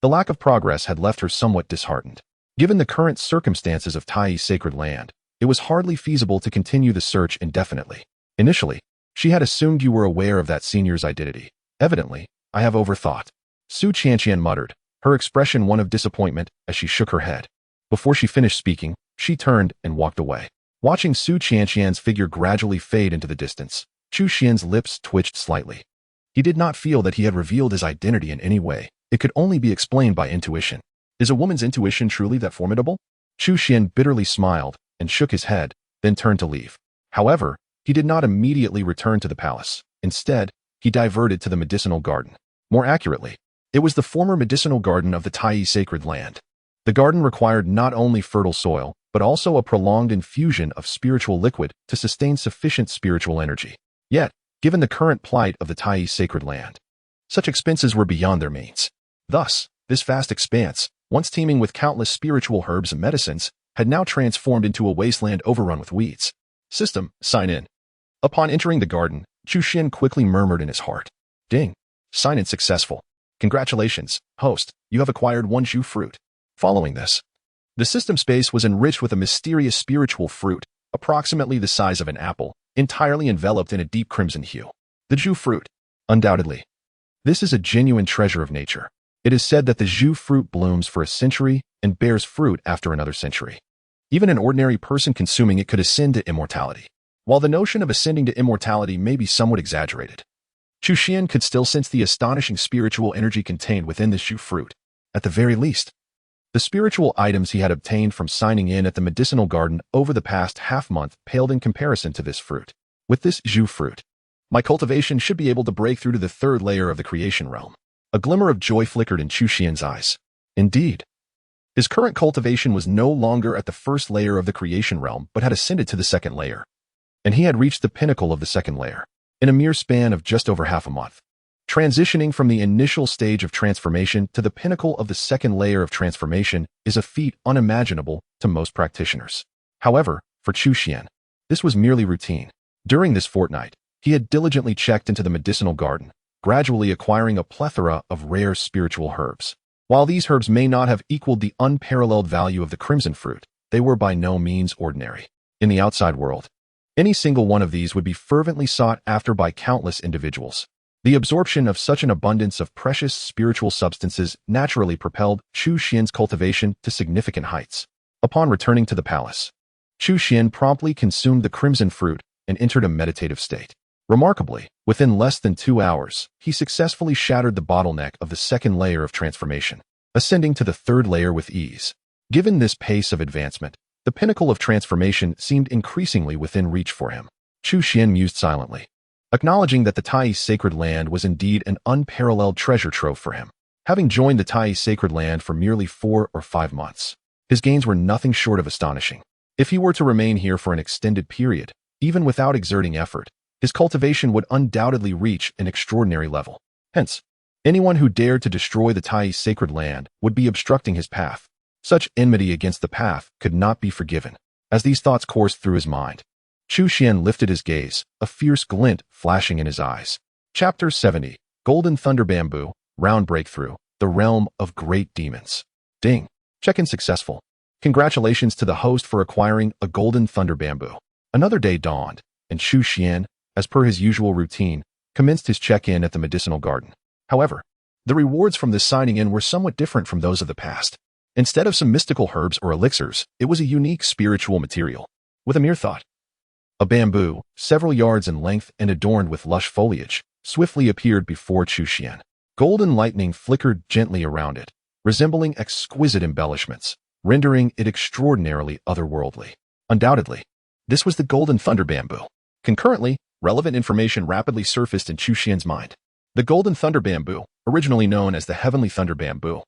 the lack of progress had left her somewhat disheartened. Given the current circumstances of Tai's sacred land, it was hardly feasible to continue the search indefinitely. Initially, she had assumed you were aware of that senior's identity. Evidently, I have overthought. Su Qianqian muttered, her expression one of disappointment as she shook her head. Before she finished speaking, she turned and walked away. Watching Su Qianqian's figure gradually fade into the distance, Chu Xuan's lips twitched slightly. He did not feel that he had revealed his identity in any way. It could only be explained by intuition. Is a woman's intuition truly that formidable? Chu Xuan bitterly smiled and shook his head, then turned to leave. However, he did not immediately return to the palace. Instead, he diverted to the medicinal garden. More accurately, it was the former medicinal garden of the Tai sacred land. The garden required not only fertile soil, but also a prolonged infusion of spiritual liquid to sustain sufficient spiritual energy. Yet, given the current plight of the Tai sacred land, such expenses were beyond their means. Thus, this vast expanse, once teeming with countless spiritual herbs and medicines, had now transformed into a wasteland overrun with weeds. System, sign in. Upon entering the garden, Chu Xuan quickly murmured in his heart. Ding. Sign in successful. Congratulations, host, you have acquired one Zhu fruit. Following this, the system space was enriched with a mysterious spiritual fruit, approximately the size of an apple, entirely enveloped in a deep crimson hue. The Zhu fruit. Undoubtedly. This is a genuine treasure of nature. It is said that the Zhu fruit blooms for a century and bears fruit after another century. Even an ordinary person consuming it could ascend to immortality. While the notion of ascending to immortality may be somewhat exaggerated, Chu Xuan could still sense the astonishing spiritual energy contained within this Zhu fruit. At the very least, the spiritual items he had obtained from signing in at the medicinal garden over the past half-month paled in comparison to this fruit. With this Zhu fruit, my cultivation should be able to break through to the third layer of the creation realm. A glimmer of joy flickered in Chu Xuan's eyes. Indeed, his current cultivation was no longer at the first layer of the creation realm, but had ascended to the second layer. And he had reached the pinnacle of the second layer, in a mere span of just over half a month. Transitioning from the initial stage of transformation to the pinnacle of the second layer of transformation is a feat unimaginable to most practitioners. However, for Chu Xuan, this was merely routine. During this fortnight, he had diligently checked into the medicinal garden, gradually acquiring a plethora of rare spiritual herbs. While these herbs may not have equaled the unparalleled value of the crimson fruit, they were by no means ordinary. In the outside world, any single one of these would be fervently sought after by countless individuals. The absorption of such an abundance of precious spiritual substances naturally propelled Chu Xuan's cultivation to significant heights. Upon returning to the palace, Chu Xuan promptly consumed the crimson fruit and entered a meditative state. Remarkably, within less than 2 hours, he successfully shattered the bottleneck of the second layer of transformation, ascending to the third layer with ease. Given this pace of advancement, the pinnacle of transformation seemed increasingly within reach for him. Chu Xuan mused silently, acknowledging that the Tai sacred land was indeed an unparalleled treasure trove for him. Having joined the Tai sacred land for merely 4 or 5 months, his gains were nothing short of astonishing. If he were to remain here for an extended period, even without exerting effort, his cultivation would undoubtedly reach an extraordinary level. Hence, anyone who dared to destroy the Tai sacred land would be obstructing his path. Such enmity against the path could not be forgiven. As these thoughts coursed through his mind, Chu Xuan lifted his gaze, a fierce glint flashing in his eyes. Chapter 70, Golden Thunder Bamboo, Round Breakthrough, the Realm of Great Demons. Ding. Check-in successful. Congratulations to the host for acquiring a Golden Thunder Bamboo. Another day dawned, and Chu Xuan, as per his usual routine, commenced his check-in at the medicinal garden. However, the rewards from this signing in were somewhat different from those of the past. Instead of some mystical herbs or elixirs, it was a unique spiritual material. With a mere thought, a bamboo, several yards in length and adorned with lush foliage, swiftly appeared before Chu Xuan. Golden lightning flickered gently around it, resembling exquisite embellishments, rendering it extraordinarily otherworldly. Undoubtedly, this was the Golden Thunder Bamboo. Concurrently, relevant information rapidly surfaced in Chu Xuan's mind. The Golden Thunder Bamboo, originally known as the Heavenly Thunder Bamboo,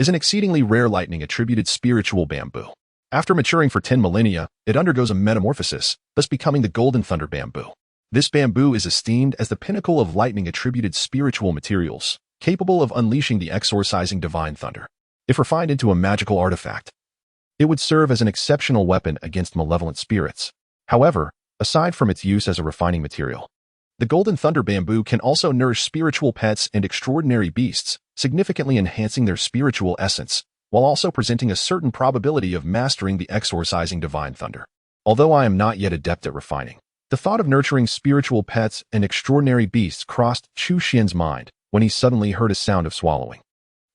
is an exceedingly rare lightning-attributed spiritual bamboo. After maturing for 10 millennia, it undergoes a metamorphosis, thus becoming the Golden Thunder bamboo. This bamboo is esteemed as the pinnacle of lightning-attributed spiritual materials, capable of unleashing the exorcising divine thunder. If refined into a magical artifact, it would serve as an exceptional weapon against malevolent spirits. However, aside from its use as a refining material, the Golden Thunder bamboo can also nourish spiritual pets and extraordinary beasts, significantly enhancing their spiritual essence, while also presenting a certain probability of mastering the exorcising divine thunder. Although I am not yet adept at refining, the thought of nurturing spiritual pets and extraordinary beasts crossed Chu Xuan's mind when he suddenly heard a sound of swallowing.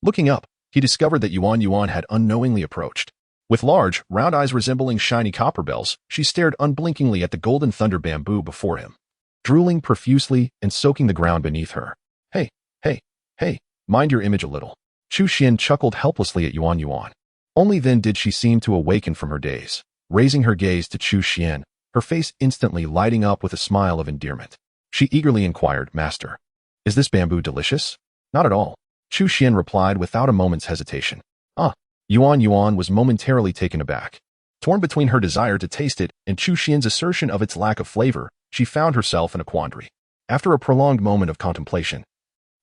Looking up, he discovered that Yuan had unknowingly approached. With large, round eyes resembling shiny copper bells, she stared unblinkingly at the Golden Thunder bamboo before him, drooling profusely and soaking the ground beneath her. Hey, mind your image a little. Chu Xuan chuckled helplessly at Yuan. Only then did she seem to awaken from her daze. Raising her gaze to Chu Xuan, her face instantly lighting up with a smile of endearment. She eagerly inquired, "Master, is this bamboo delicious?" "Not at all," Chu Xuan replied without a moment's hesitation. Yuan was momentarily taken aback. Torn between her desire to taste it and Chu Xuan's assertion of its lack of flavor, she found herself in a quandary. After a prolonged moment of contemplation,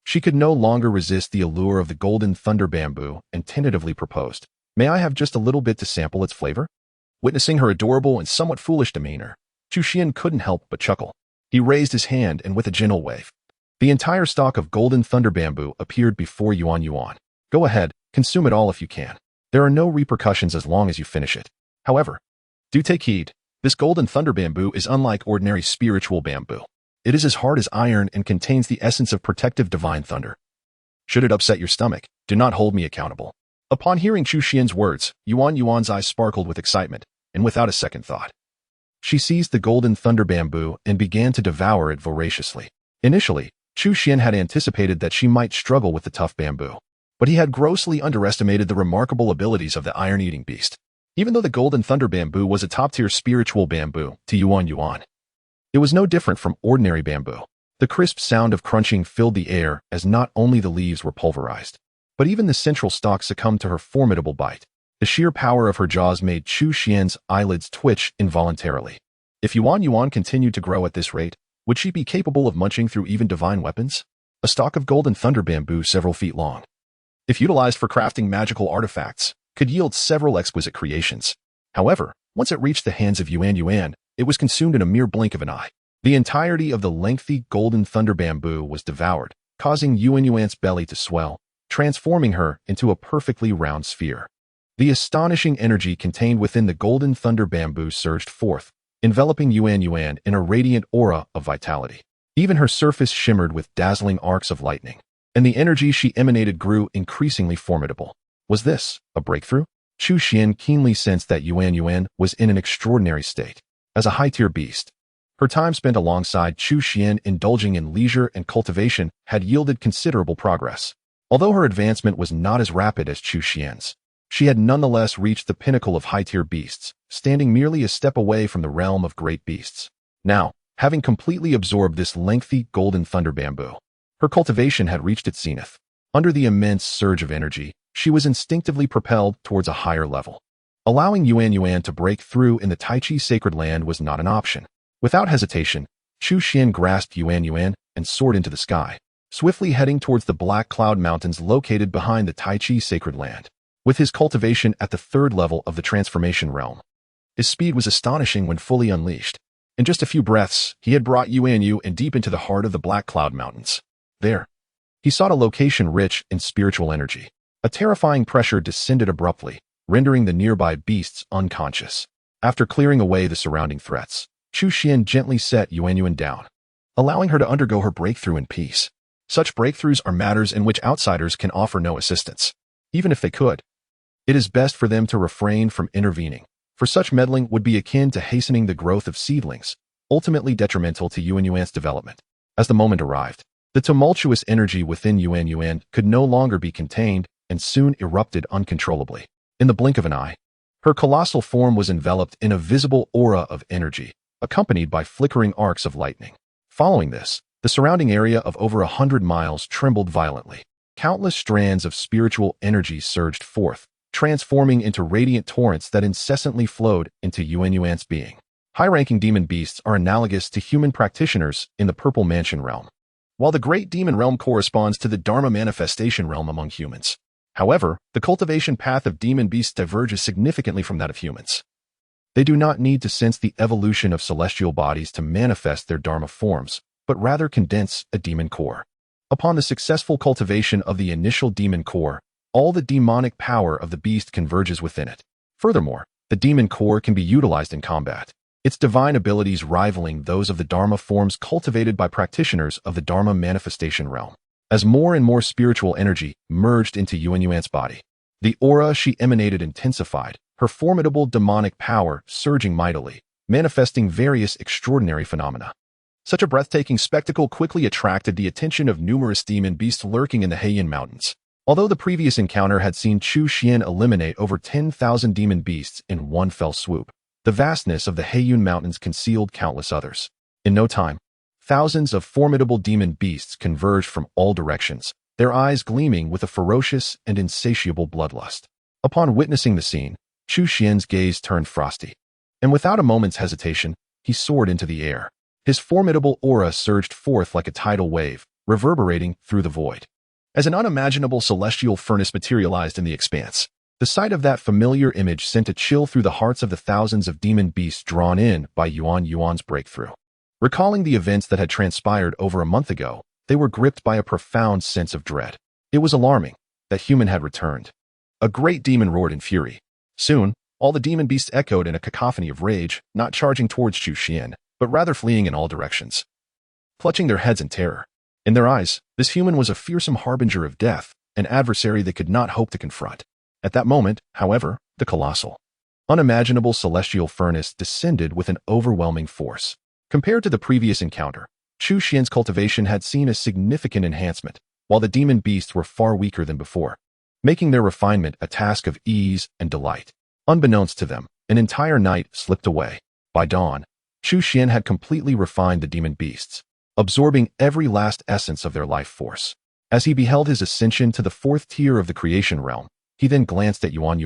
she could no longer resist the allure of the Golden Thunder bamboo and tentatively proposed, "May I have just a little bit to sample its flavor?" Witnessing her adorable and somewhat foolish demeanor, Chu Xuan couldn't help but chuckle. He raised his hand and with a gentle wave, the entire stalk of Golden Thunder bamboo appeared before Yuan. "Go ahead, consume it all if you can. There are no repercussions as long as you finish it. However, do take heed, this Golden Thunder bamboo is unlike ordinary spiritual bamboo. It is as hard as iron and contains the essence of protective divine thunder. Should it upset your stomach, do not hold me accountable." Upon hearing Chu Xuan's words, Yuan's eyes sparkled with excitement, and without a second thought, she seized the Golden Thunder bamboo and began to devour it voraciously. Initially, Chu Xuan had anticipated that she might struggle with the tough bamboo, but he had grossly underestimated the remarkable abilities of the iron-eating beast. Even though the Golden Thunder bamboo was a top-tier spiritual bamboo to Yuan, it was no different from ordinary bamboo. The crisp sound of crunching filled the air as not only the leaves were pulverized, but even the central stalk succumbed to her formidable bite. The sheer power of her jaws made Chu Xuan's eyelids twitch involuntarily. If Yuan continued to grow at this rate, would she be capable of munching through even divine weapons? A stalk of Golden Thunder bamboo several feet long, if utilized for crafting magical artifacts, could yield several exquisite creations. However, once it reached the hands of Yuan, it was consumed in a mere blink of an eye. The entirety of the lengthy Golden Thunder bamboo was devoured, causing Yuan's belly to swell, transforming her into a perfectly round sphere. The astonishing energy contained within the Golden Thunder bamboo surged forth, enveloping Yuan in a radiant aura of vitality. Even her surface shimmered with dazzling arcs of lightning, and the energy she emanated grew increasingly formidable. Was this a breakthrough? Chu Xuan keenly sensed that Yuan was in an extraordinary state. As a high-tier beast, her time spent alongside Chu Xuan indulging in leisure and cultivation had yielded considerable progress. Although her advancement was not as rapid as Chu Xuan's, she had nonetheless reached the pinnacle of high-tier beasts, standing merely a step away from the realm of great beasts. Now, having completely absorbed this lengthy Golden Thunder bamboo, her cultivation had reached its zenith. Under the immense surge of energy, she was instinctively propelled towards a higher level. Allowing Yuan to break through in the Tai Chi sacred land was not an option. Without hesitation, Chu Xuan grasped Yuan and soared into the sky, swiftly heading towards the Black Cloud Mountains located behind the Tai Chi sacred land. With his cultivation at the third level of the transformation realm, his speed was astonishing when fully unleashed. In just a few breaths, he had brought Yuan deep into the heart of the Black Cloud Mountains. There, he sought a location rich in spiritual energy. A terrifying pressure descended abruptly, rendering the nearby beasts unconscious. After clearing away the surrounding threats, Chu Xuan gently set Yuan down, allowing her to undergo her breakthrough in peace. Such breakthroughs are matters in which outsiders can offer no assistance. Even if they could, it is best for them to refrain from intervening, for such meddling would be akin to hastening the growth of seedlings, ultimately detrimental to Yuan's development. As the moment arrived, the tumultuous energy within Yuan could no longer be contained and soon erupted uncontrollably. In the blink of an eye, her colossal form was enveloped in a visible aura of energy, accompanied by flickering arcs of lightning. Following this, the surrounding area of over 100 miles trembled violently. Countless strands of spiritual energy surged forth, transforming into radiant torrents that incessantly flowed into Yuan's being. High-ranking demon beasts are analogous to human practitioners in the Purple Mansion realm, while the Great Demon realm corresponds to the Dharma manifestation realm among humans. However, the cultivation path of demon beasts diverges significantly from that of humans. They do not need to sense the evolution of celestial bodies to manifest their Dharma forms, but rather condense a demon core. Upon the successful cultivation of the initial demon core, all the demonic power of the beast converges within it. Furthermore, the demon core can be utilized in combat, its divine abilities rivaling those of the Dharma forms cultivated by practitioners of the Dharma manifestation realm. As more and more spiritual energy merged into Yuan's body, the aura she emanated intensified, her formidable demonic power surging mightily, manifesting various extraordinary phenomena. Such a breathtaking spectacle quickly attracted the attention of numerous demon beasts lurking in the Heian Mountains. Although the previous encounter had seen Chu Xuan eliminate over 10,000 demon beasts in one fell swoop, the vastness of the Heian Mountains concealed countless others. In no time, thousands of formidable demon beasts converged from all directions, their eyes gleaming with a ferocious and insatiable bloodlust. Upon witnessing the scene, Chu Xuan's gaze turned frosty, and without a moment's hesitation, he soared into the air. His formidable aura surged forth like a tidal wave, reverberating through the void. As an unimaginable celestial furnace materialized in the expanse, the sight of that familiar image sent a chill through the hearts of the thousands of demon beasts drawn in by Yuan's breakthrough. Recalling the events that had transpired over a month ago, they were gripped by a profound sense of dread. It was alarming that human had returned. A great demon roared in fury. Soon, all the demon beasts echoed in a cacophony of rage, not charging towards Chu Xuan, but rather fleeing in all directions, clutching their heads in terror. In their eyes, this human was a fearsome harbinger of death, an adversary they could not hope to confront. At that moment, however, the colossal, unimaginable celestial furnace descended with an overwhelming force. Compared to the previous encounter, Chu Xuan's cultivation had seen a significant enhancement, while the demon beasts were far weaker than before, making their refinement a task of ease and delight. Unbeknownst to them, an entire night slipped away. By dawn, Chu Xuan had completely refined the demon beasts, absorbing every last essence of their life force. As he beheld his ascension to the fourth tier of the creation realm, he then glanced at Yuan,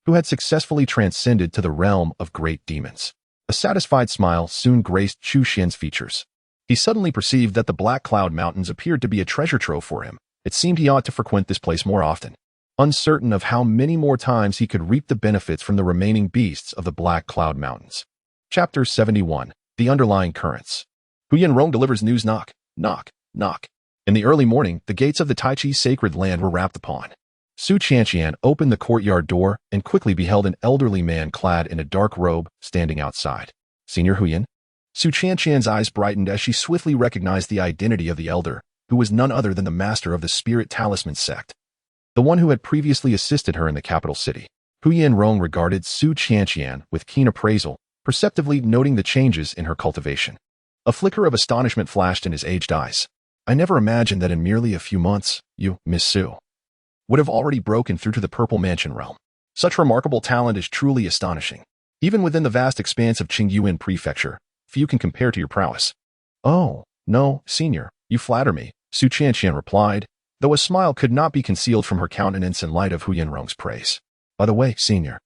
who had successfully transcended to the realm of great demons. A satisfied smile soon graced Chu Xuan's features. He suddenly perceived that the Black Cloud Mountains appeared to be a treasure trove for him. It seemed he ought to frequent this place more often. Uncertain of how many more times he could reap the benefits from the remaining beasts of the Black Cloud Mountains. Chapter 71. The Underlying Currents. Huyan delivers news. Knock, knock, knock. In the early morning, the gates of the Tai Chi sacred land were rapped upon. Su Qianqian opened the courtyard door and quickly beheld an elderly man clad in a dark robe standing outside. Senior Huyan? Su Qianqian's eyes brightened as she swiftly recognized the identity of the elder, who was none other than the master of the Spirit Talisman sect, the one who had previously assisted her in the capital city. Huyan regarded Su Qianqian with keen appraisal, perceptively noting the changes in her cultivation. A flicker of astonishment flashed in his aged eyes. I never imagined that in merely a few months, you, Miss Su, would have already broken through to the Purple Mansion realm. Such remarkable talent is truly astonishing. Even within the vast expanse of Qingyuan Prefecture, few can compare to your prowess. Oh, no, senior, you flatter me, Su Qianqian replied, though a smile could not be concealed from her countenance in light of Huyan's praise. By the way, senior,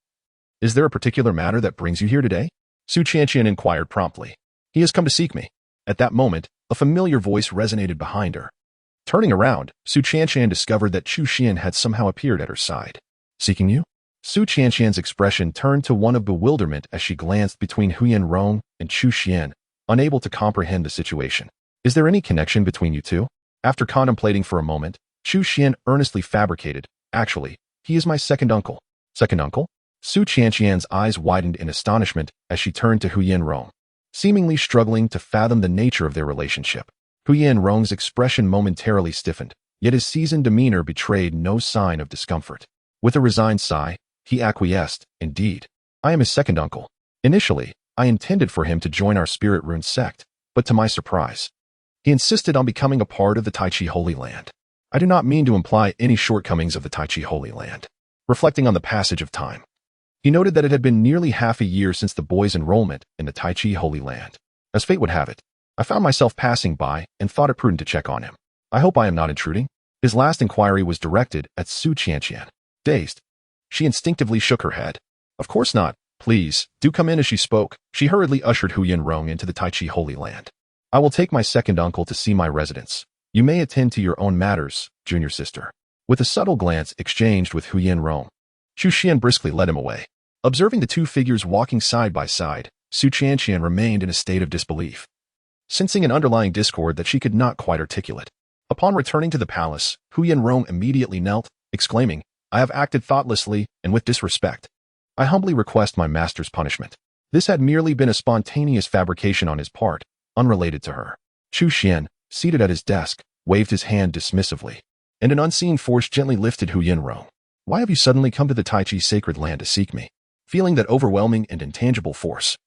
is there a particular matter that brings you here today? Su Qianqian inquired promptly. He has come to seek me. At that moment, a familiar voice resonated behind her. Turning around, Su Qianqian discovered that Chu Xuan had somehow appeared at her side. Seeking you? Su Qianqian's expression turned to one of bewilderment as she glanced between Huyan and Chu Xuan, unable to comprehend the situation. Is there any connection between you two? After contemplating for a moment, Chu Xuan earnestly fabricated, actually, he is my second uncle. Second uncle? Su Qianqian's eyes widened in astonishment as she turned to Huyan, seemingly struggling to fathom the nature of their relationship. Huyan's expression momentarily stiffened, yet his seasoned demeanor betrayed no sign of discomfort. With a resigned sigh, he acquiesced, indeed. I am his second uncle. Initially, I intended for him to join our Spirit Rune sect, but to my surprise, he insisted on becoming a part of the Tai Chi Holy Land. I do not mean to imply any shortcomings of the Tai Chi Holy Land. Reflecting on the passage of time, he noted that it had been nearly half a year since the boy's enrollment in the Tai Chi Holy Land. As fate would have it, I found myself passing by and thought it prudent to check on him. I hope I am not intruding? His last inquiry was directed at Su Qianqian. Dazed, she instinctively shook her head. Of course not. Please, do come in. As she spoke, she hurriedly ushered Hu Yinrong into the Tai Chi Holy Land. I will take my second uncle to see my residence. You may attend to your own matters, junior sister. With a subtle glance exchanged with Hu Yinrong, Chu Xuan briskly led him away. Observing the two figures walking side by side, Su Qianqian remained in a state of disbelief, sensing an underlying discord that she could not quite articulate. Upon returning to the palace, Hu Yinrong immediately knelt, exclaiming, I have acted thoughtlessly and with disrespect. I humbly request my master's punishment. This had merely been a spontaneous fabrication on his part, unrelated to her. Chu Xuan, seated at his desk, waved his hand dismissively, and an unseen force gently lifted Hu Yinrong. Why have you suddenly come to the Tai Chi sacred land to seek me? Feeling that overwhelming and intangible force,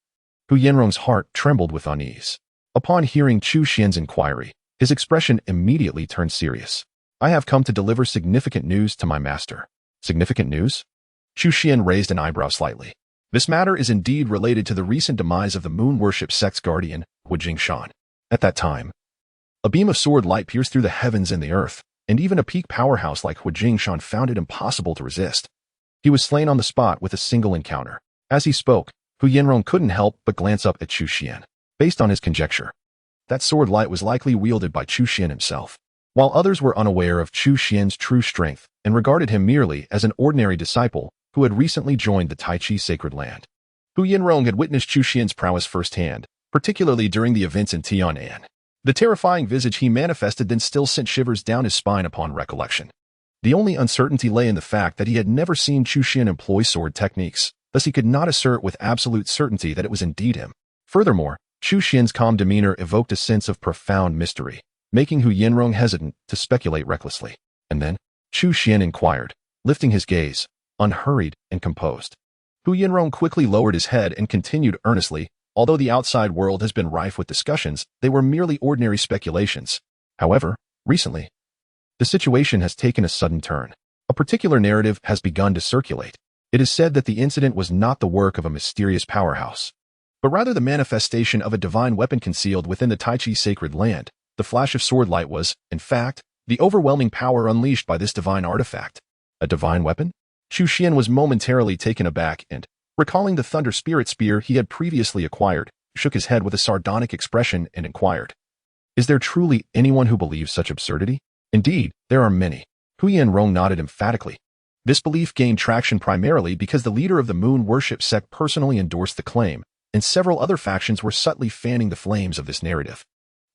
Hu Yinrong's heart trembled with unease. Upon hearing Chu Xuan's inquiry, his expression immediately turned serious. I have come to deliver significant news to my master. Significant news? Chu Xuan raised an eyebrow slightly. This matter is indeed related to the recent demise of the moon worship sect's guardian, Shan. At that time, a beam of sword light pierced through the heavens and the earth, and even a peak powerhouse like Shan found it impossible to resist. He was slain on the spot with a single encounter. As he spoke, Hu Yinrong couldn't help but glance up at Chu Xuan. Based on his conjecture, that sword light was likely wielded by Chu Xuan himself. While others were unaware of Chu Xuan's true strength and regarded him merely as an ordinary disciple who had recently joined the Tai Chi sacred land, Hu Yinrong had witnessed Chu Xuan's prowess firsthand, particularly during the events in Tianan. The terrifying visage he manifested then still sent shivers down his spine upon recollection. The only uncertainty lay in the fact that he had never seen Chu Xuan employ sword techniques, thus he could not assert with absolute certainty that it was indeed him. Furthermore, Chu Xuan's calm demeanor evoked a sense of profound mystery, making Hu Yinrong hesitant to speculate recklessly. And then, Chu Xuan inquired, lifting his gaze, unhurried and composed. Hu Yinrong quickly lowered his head and continued earnestly, although the outside world has been rife with discussions, they were merely ordinary speculations. However, recently, the situation has taken a sudden turn. A particular narrative has begun to circulate. It is said that the incident was not the work of a mysterious powerhouse, but rather the manifestation of a divine weapon concealed within the Tai Chi sacred land. The flash of sword light was, in fact, the overwhelming power unleashed by this divine artifact. A divine weapon? Chu Xuan was momentarily taken aback and, recalling the Thunder Spirit Spear he had previously acquired, shook his head with a sardonic expression and inquired, is there truly anyone who believes such absurdity? Indeed, there are many. Hu Yinrong nodded emphatically. This belief gained traction primarily because the leader of the moon worship sect personally endorsed the claim, and several other factions were subtly fanning the flames of this narrative.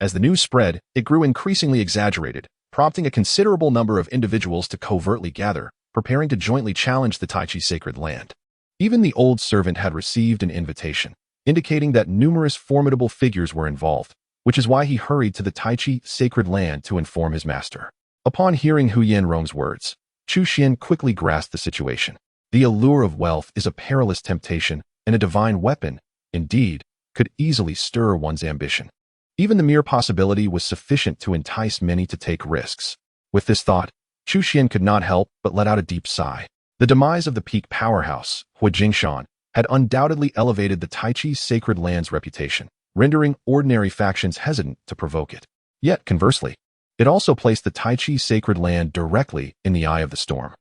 As the news spread, it grew increasingly exaggerated, prompting a considerable number of individuals to covertly gather, preparing to jointly challenge the Tai Chi sacred land. Even the old servant had received an invitation, indicating that numerous formidable figures were involved, which is why he hurried to the Tai Chi sacred land to inform his master. Upon hearing Hu Yinrong's words, Chu Xuan quickly grasped the situation. The allure of wealth is a perilous temptation, and a divine weapon, indeed, could easily stir one's ambition. Even the mere possibility was sufficient to entice many to take risks. With this thought, Chu Xuan could not help but let out a deep sigh. The demise of the peak powerhouse, Shan, had undoubtedly elevated the Tai Chi sacred land's reputation, rendering ordinary factions hesitant to provoke it. Yet, conversely, it also placed the Tai Chi sacred land directly in the eye of the storm.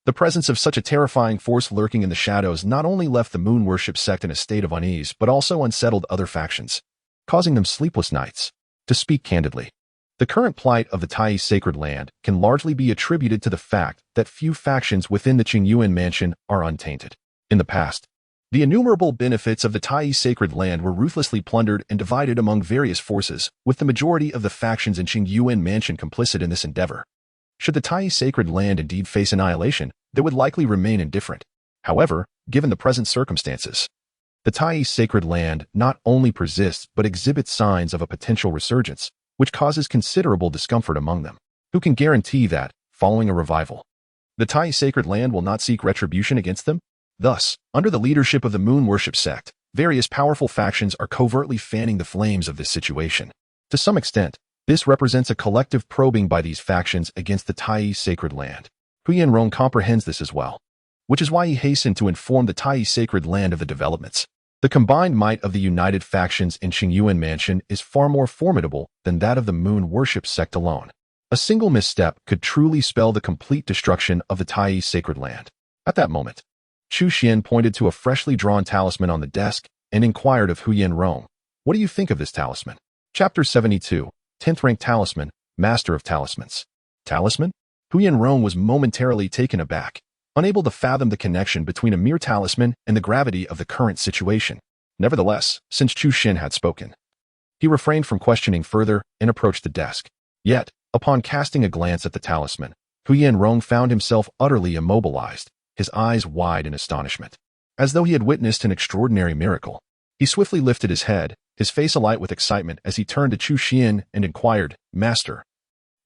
The presence of such a terrifying force lurking in the shadows not only left the moon worship sect in a state of unease but also unsettled other factions, causing them sleepless nights. To speak candidly, the current plight of the Tai sacred land can largely be attributed to the fact that few factions within the Qingyuan mansion are untainted. In the past, the innumerable benefits of the Tai sacred land were ruthlessly plundered and divided among various forces, with the majority of the factions in Qingyuan mansion complicit in this endeavor. Should the Tai sacred land indeed face annihilation, they would likely remain indifferent. However, given the present circumstances, the Tai sacred land not only persists but exhibits signs of a potential resurgence, which causes considerable discomfort among them. Who can guarantee that, following a revival, the Tai sacred land will not seek retribution against them? Thus, under the leadership of the moon worship sect, various powerful factions are covertly fanning the flames of this situation. To some extent, this represents a collective probing by these factions against the Tai sacred land. Hu Yinrong comprehends this as well, which is why he hastened to inform the Tai sacred land of the developments. The combined might of the united factions in Qingyuan mansion is far more formidable than that of the moon worship sect alone. A single misstep could truly spell the complete destruction of the Tai's sacred land. At that moment, Chu Xuan pointed to a freshly drawn talisman on the desk and inquired of Huyen Rong, "What do you think of this talisman?" Chapter 72, 10th Rank Talisman, Master of Talismans. Talisman? Huyen Rong was momentarily taken aback, unable to fathom the connection between a mere talisman and the gravity of the current situation. Nevertheless, since Chu Xuan had spoken, he refrained from questioning further and approached the desk. Yet, upon casting a glance at the talisman, Huyen Rong found himself utterly immobilized, his eyes wide in astonishment. As though he had witnessed an extraordinary miracle, he swiftly lifted his head, his face alight with excitement as he turned to Chu Xuan and inquired, "Master,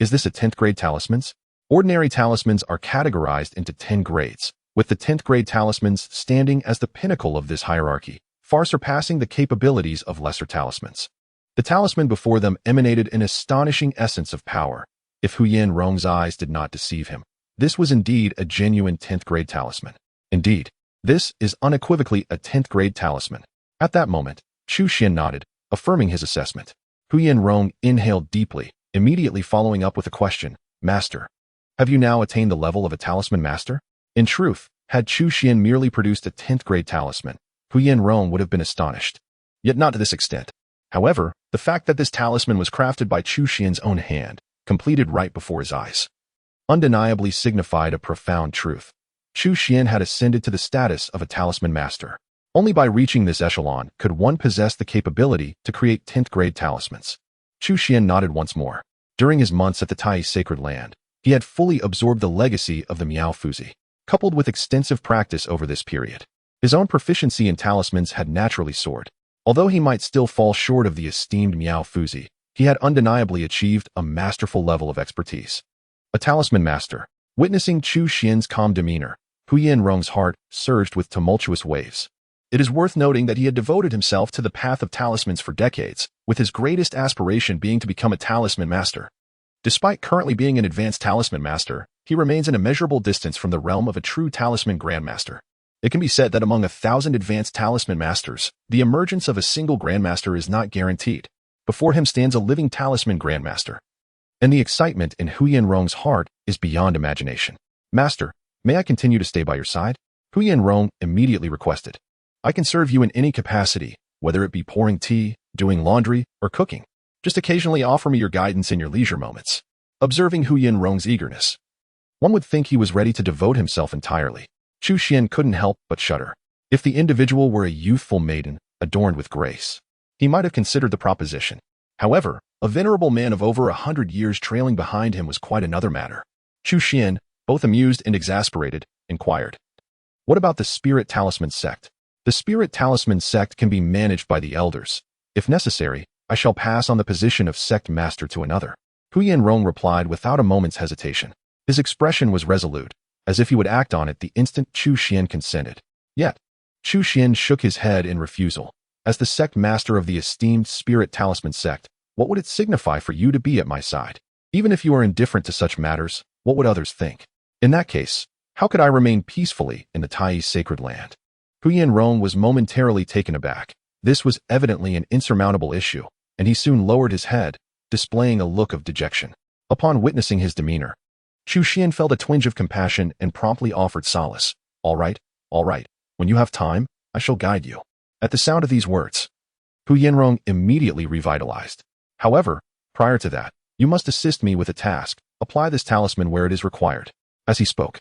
is this a 10th grade talismans?" Ordinary talismans are categorized into 10 grades, with the 10th grade talismans standing as the pinnacle of this hierarchy, far surpassing the capabilities of lesser talismans. The talisman before them emanated an astonishing essence of power. If Huyen Rong's eyes did not deceive him, this was indeed a genuine 10th grade talisman. Indeed, this is unequivocally a 10th grade talisman. At that moment, Chu Xuan nodded, affirming his assessment. Huyen Rong inhaled deeply, immediately following up with a question, "Master, have you now attained the level of a talisman master?" In truth, had Chu Xuan merely produced a 10th grade talisman, Huyen Rong would have been astonished. Yet not to this extent. However, the fact that this talisman was crafted by Chu Xuan's own hand, completed right before his eyes, undeniably signified a profound truth. Chu Xuan had ascended to the status of a talisman master. Only by reaching this echelon could one possess the capability to create 10th grade talismans. Chu Xuan nodded once more. During his months at the Tai's sacred land, he had fully absorbed the legacy of the Miao Fuzi, coupled with extensive practice over this period. His own proficiency in talismans had naturally soared. Although he might still fall short of the esteemed Miao Fuzi, he had undeniably achieved a masterful level of expertise. A talisman master. Witnessing Chu Xuan's calm demeanor, Huyen Rong's heart surged with tumultuous waves. It is worth noting that he had devoted himself to the path of talismans for decades, with his greatest aspiration being to become a talisman master. Despite currently being an advanced talisman master, he remains an immeasurable distance from the realm of a true talisman grandmaster. It can be said that among 1,000 advanced talisman masters, the emergence of a single grandmaster is not guaranteed. Before him stands a living talisman grandmaster. And the excitement in Huyen Rong's heart is beyond imagination. "Master, may I continue to stay by your side?" Huyen Rong immediately requested. "I can serve you in any capacity, whether it be pouring tea, doing laundry, or cooking. Just occasionally offer me your guidance in your leisure moments." Observing Huyen Rong's eagerness, one would think he was ready to devote himself entirely. Chu Xuan couldn't help but shudder. If the individual were a youthful maiden, adorned with grace, he might have considered the proposition. However, a venerable man of over 100 years trailing behind him was quite another matter. Chu Xuan, both amused and exasperated, inquired, "What about the Spirit Talisman sect?" "The Spirit Talisman sect can be managed by the elders. If necessary, I shall pass on the position of sect master to another." Huyen Rong replied without a moment's hesitation. His expression was resolute, as if he would act on it the instant Chu Xuan consented. Yet, Chu Xuan shook his head in refusal. "As the sect master of the esteemed Spirit Talisman sect, what would it signify for you to be at my side? Even if you are indifferent to such matters, what would others think? In that case, how could I remain peacefully in the Tai's sacred land?" Huyen Rong was momentarily taken aback. This was evidently an insurmountable issue, and he soon lowered his head, displaying a look of dejection. Upon witnessing his demeanor, Chu Xuan felt a twinge of compassion and promptly offered solace. All right. When you have time, I shall guide you." At the sound of these words, Huyen Rong immediately revitalized. "However, prior to that, you must assist me with a task. Apply this talisman where it is required." As he spoke,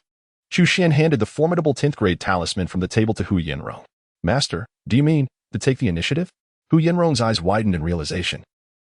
Chu Xuan handed the formidable 10th grade talisman from the table to Huyen Rong. "Master, do you mean to take the initiative?" Huyen Rong's eyes widened in realization.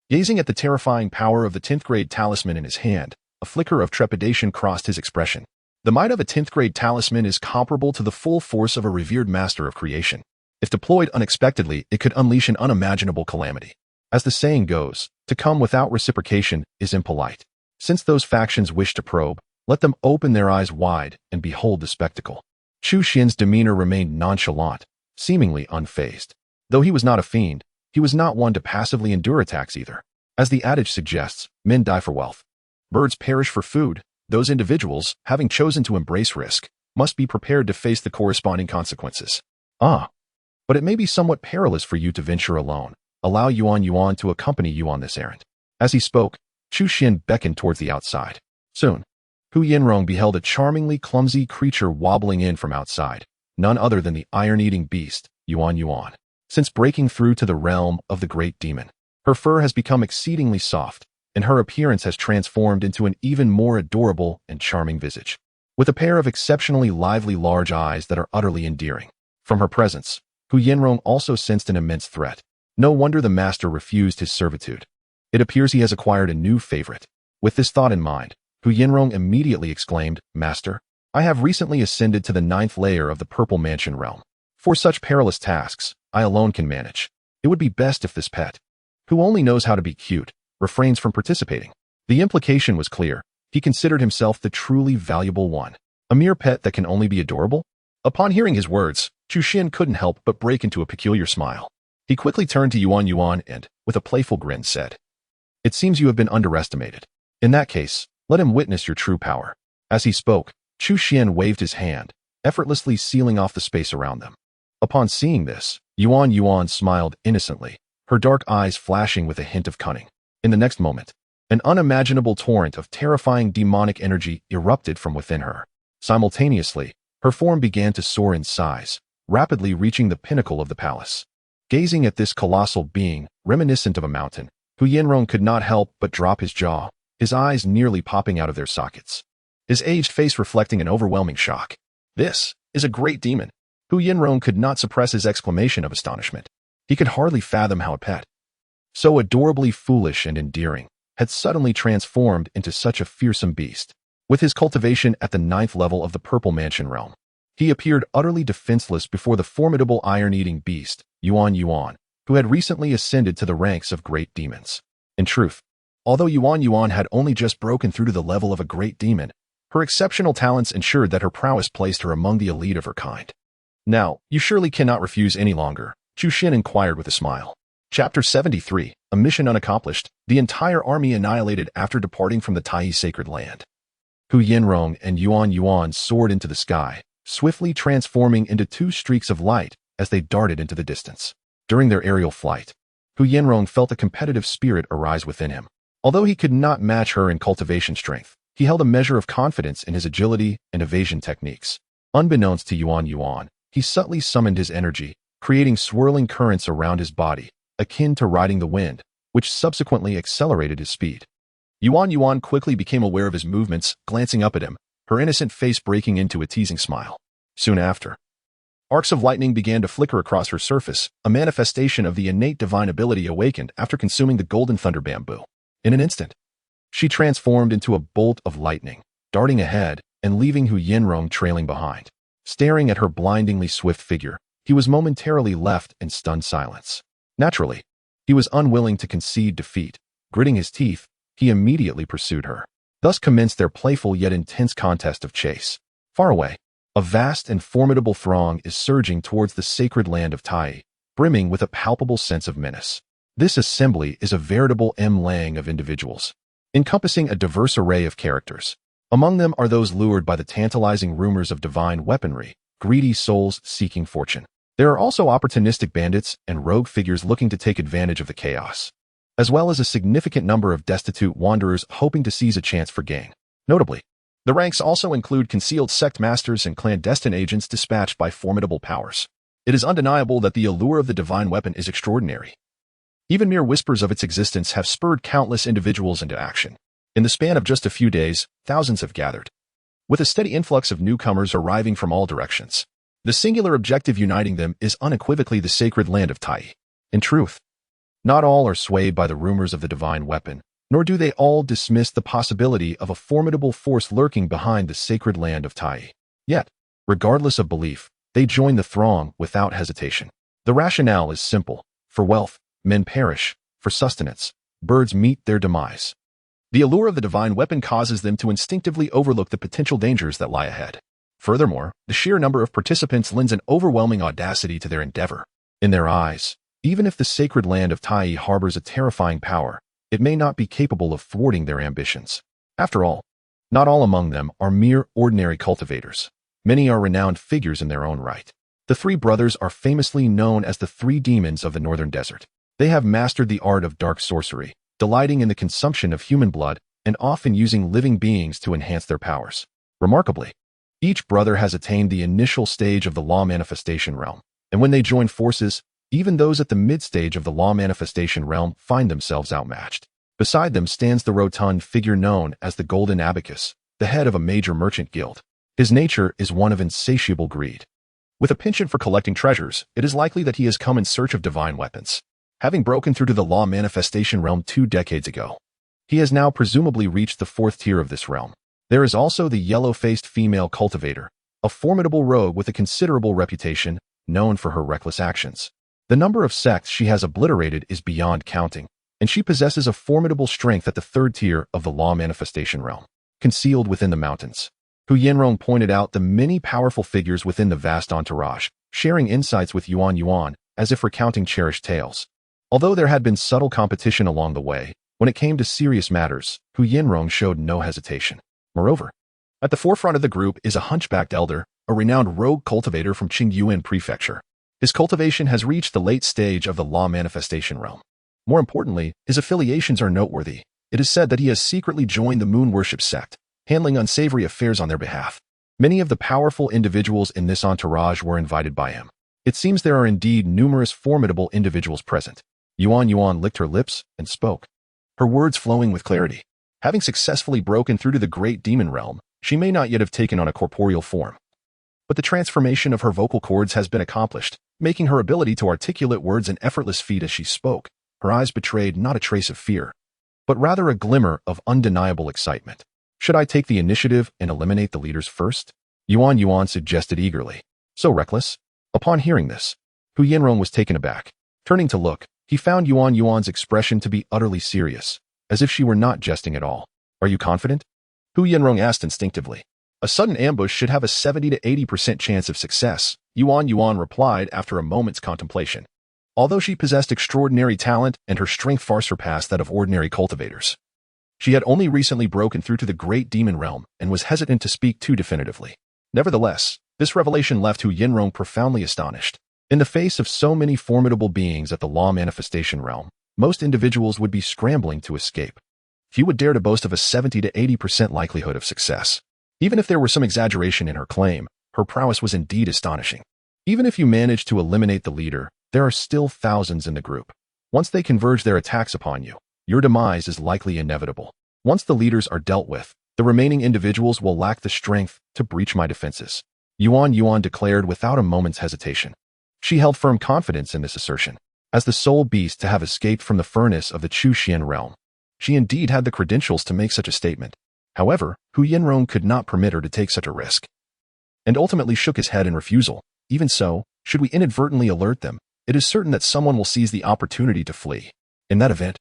Gazing at the terrifying power of the 10th grade talisman in his hand, a flicker of trepidation crossed his expression. The might of a 10th grade talisman is comparable to the full force of a revered master of creation. If deployed unexpectedly, it could unleash an unimaginable calamity. As the saying goes, to come without reciprocation is impolite. Since those factions wish to probe, let them open their eyes wide and behold the spectacle. Chu Xuan's demeanor remained nonchalant, seemingly unfazed. Though he was not a fiend, he was not one to passively endure attacks either. As the adage suggests, men die for wealth. Birds perish for food. Those individuals, having chosen to embrace risk, must be prepared to face the corresponding consequences. But it may be somewhat perilous for you to venture alone. Allow Yuan to accompany you on this errand." As he spoke, Chu Xuan beckoned towards the outside. Soon, Hu Yinrong beheld a charmingly clumsy creature wobbling in from outside, none other than the iron-eating beast, Yuan Yuan. Since breaking through to the realm of the great demon, her fur has become exceedingly soft, and her appearance has transformed into an even more adorable and charming visage, with a pair of exceptionally lively large eyes that are utterly endearing. From her presence, Hu Yinrong also sensed an immense threat. No wonder the master refused his servitude. It appears he has acquired a new favorite. With this thought in mind, Hu Yinrong immediately exclaimed, "Master, I have recently ascended to the 9th layer of the Purple Mansion realm. For such perilous tasks, I alone can manage. It would be best if this pet, who only knows how to be cute, refrains from participating." The implication was clear. He considered himself the truly valuable one. A mere pet that can only be adorable? Upon hearing his words, Chu Xuan couldn't help but break into a peculiar smile. He quickly turned to Yuan Yuan and, with a playful grin, said, "It seems you have been underestimated. In that case, let him witness your true power." As he spoke, Chu Xuan waved his hand, effortlessly sealing off the space around them. Upon seeing this, Yuan Yuan smiled innocently, her dark eyes flashing with a hint of cunning. In the next moment, an unimaginable torrent of terrifying demonic energy erupted from within her. Simultaneously, her form began to soar in size, rapidly reaching the pinnacle of the palace. Gazing at this colossal being, reminiscent of a mountain, Hu Yinrong could not help but drop his jaw, his eyes nearly popping out of their sockets, his aged face reflecting an overwhelming shock. "This is a great demon." Hu Yinrong could not suppress his exclamation of astonishment. He could hardly fathom how a pet, so adorably foolish and endearing, had suddenly transformed into such a fearsome beast. With his cultivation at the 9th level of the Purple Mansion realm, he appeared utterly defenseless before the formidable iron-eating beast, Yuan Yuan, who had recently ascended to the ranks of great demons. In truth, although Yuan Yuan had only just broken through to the level of a great demon, her exceptional talents ensured that her prowess placed her among the elite of her kind. "Now, you surely cannot refuse any longer," Chu Xuan inquired with a smile. Chapter 73, A Mission Unaccomplished, the entire army annihilated after departing from the Tai sacred land. Hu Yinrong and Yuan Yuan soared into the sky, swiftly transforming into two streaks of light as they darted into the distance. During their aerial flight, Hu Yinrong felt a competitive spirit arise within him. Although he could not match her in cultivation strength, he held a measure of confidence in his agility and evasion techniques. Unbeknownst to Yuan Yuan, he subtly summoned his energy, creating swirling currents around his body, akin to riding the wind, which subsequently accelerated his speed. Yuan Yuan quickly became aware of his movements, glancing up at him, her innocent face breaking into a teasing smile. Soon after, arcs of lightning began to flicker across her surface, a manifestation of the innate divine ability awakened after consuming the golden thunder bamboo. In an instant, she transformed into a bolt of lightning, darting ahead and leaving Hu Yinrong trailing behind. Staring at her blindingly swift figure, he was momentarily left in stunned silence. Naturally, he was unwilling to concede defeat. Gritting his teeth, he immediately pursued her. Thus commenced their playful yet intense contest of chase. Far away, a vast and formidable throng is surging towards the sacred land of Tai, brimming with a palpable sense of menace. This assembly is a veritable mlang of individuals, encompassing a diverse array of characters. Among them are those lured by the tantalizing rumors of divine weaponry, greedy souls seeking fortune. There are also opportunistic bandits and rogue figures looking to take advantage of the chaos, as well as a significant number of destitute wanderers hoping to seize a chance for gain. Notably, the ranks also include concealed sect masters and clandestine agents dispatched by formidable powers. It is undeniable that the allure of the divine weapon is extraordinary. Even mere whispers of its existence have spurred countless individuals into action. In the span of just a few days, thousands have gathered, with a steady influx of newcomers arriving from all directions. The singular objective uniting them is unequivocally the sacred land of Tai. In truth, not all are swayed by the rumors of the divine weapon, nor do they all dismiss the possibility of a formidable force lurking behind the sacred land of Tai. Yet, regardless of belief, they join the throng without hesitation. The rationale is simple. For wealth, men perish. For sustenance, birds meet their demise. The allure of the divine weapon causes them to instinctively overlook the potential dangers that lie ahead. Furthermore, the sheer number of participants lends an overwhelming audacity to their endeavor. In their eyes, even if the sacred land of Tai harbors a terrifying power, it may not be capable of thwarting their ambitions. After all, not all among them are mere ordinary cultivators. Many are renowned figures in their own right. The three brothers are famously known as the three demons of the northern desert. They have mastered the art of dark sorcery, delighting in the consumption of human blood and often using living beings to enhance their powers. Remarkably, each brother has attained the initial stage of the law manifestation realm, and when they join forces, even those at the mid-stage of the law manifestation realm find themselves outmatched. Beside them stands the rotund figure known as the Golden Abacus, the head of a major merchant guild. His nature is one of insatiable greed. With a penchant for collecting treasures, it is likely that he has come in search of divine weapons. Having broken through to the law manifestation realm 2 decades ago, he has now presumably reached the 4th tier of this realm. There is also the yellow-faced female cultivator, a formidable rogue with a considerable reputation, known for her reckless actions. The number of sects she has obliterated is beyond counting, and she possesses a formidable strength at the 3rd tier of the law manifestation realm, concealed within the mountains. Hu Yanrong pointed out the many powerful figures within the vast entourage, sharing insights with Yuan, as if recounting cherished tales. Although there had been subtle competition along the way, when it came to serious matters, Hu Yanrong showed no hesitation. Moreover, at the forefront of the group is a hunchbacked elder, a renowned rogue cultivator from Qingyuan Prefecture. His cultivation has reached the late stage of the law manifestation realm. More importantly, his affiliations are noteworthy. It is said that he has secretly joined the moon worship sect, handling unsavory affairs on their behalf. Many of the powerful individuals in this entourage were invited by him. It seems there are indeed numerous formidable individuals present. Yuan licked her lips and spoke, her words flowing with clarity. Having successfully broken through to the great demon realm, she may not yet have taken on a corporeal form. But the transformation of her vocal cords has been accomplished, making her ability to articulate words an effortless feat as she spoke. Her eyes betrayed not a trace of fear, but rather a glimmer of undeniable excitement. Should I take the initiative and eliminate the leaders first? Yuan suggested eagerly. So reckless? Upon hearing this, Hu Yanrong was taken aback. Turning to look, he found Yuan's expression to be utterly serious, as if she were not jesting at all. Are you confident? Hu Yanrong asked instinctively. A sudden ambush should have a 70 to 80% chance of success, Yuan replied after a moment's contemplation. Although she possessed extraordinary talent and her strength far surpassed that of ordinary cultivators, she had only recently broken through to the great demon realm and was hesitant to speak too definitively. Nevertheless, this revelation left Hu Yanrong profoundly astonished. In the face of so many formidable beings at the law manifestation realm, most individuals would be scrambling to escape. Few would dare to boast of a 70 to 80% likelihood of success. Even if there were some exaggeration in her claim, her prowess was indeed astonishing. Even if you manage to eliminate the leader, there are still thousands in the group. Once they converge their attacks upon you, your demise is likely inevitable. Once the leaders are dealt with, the remaining individuals will lack the strength to breach my defenses, Yuan declared without a moment's hesitation. She held firm confidence in this assertion. As the sole beast to have escaped from the furnace of the Chu Xuan realm, she indeed had the credentials to make such a statement. However, Hu Yanrong could not permit her to take such a risk, and ultimately shook his head in refusal. Even so, should we inadvertently alert them, it is certain that someone will seize the opportunity to flee. In that event,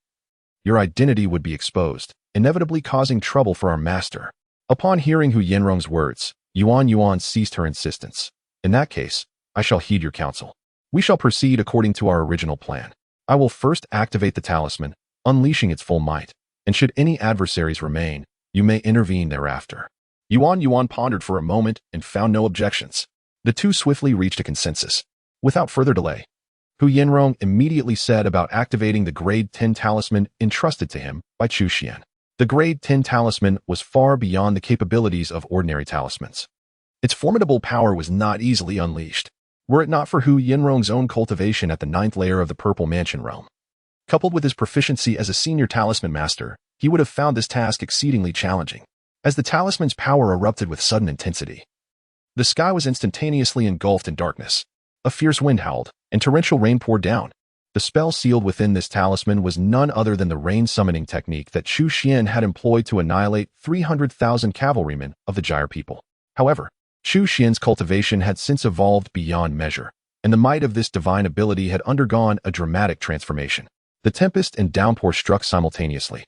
your identity would be exposed, inevitably causing trouble for our master. Upon hearing Hu Yanrong's words, Yuan ceased her insistence. In that case, I shall heed your counsel. We shall proceed according to our original plan. I will first activate the talisman, unleashing its full might, and should any adversaries remain, you may intervene thereafter. Yuan pondered for a moment and found no objections. The two swiftly reached a consensus. Without further delay, Hu Yanrong immediately set about activating the Grade 10 talisman entrusted to him by Chu Xuan. The Grade 10 talisman was far beyond the capabilities of ordinary talismans. Its formidable power was not easily unleashed, were it not for Hu Yanrong's own cultivation at the 9th layer of the Purple Mansion realm. Coupled with his proficiency as a senior talisman master, he would have found this task exceedingly challenging. As the talisman's power erupted with sudden intensity, the sky was instantaneously engulfed in darkness. A fierce wind howled, and torrential rain poured down. The spell sealed within this talisman was none other than the rain summoning technique that Chu Xuan had employed to annihilate 300,000 cavalrymen of the Gyre people. However, Chu Xuan's cultivation had since evolved beyond measure, and the might of this divine ability had undergone a dramatic transformation. The tempest and downpour struck simultaneously,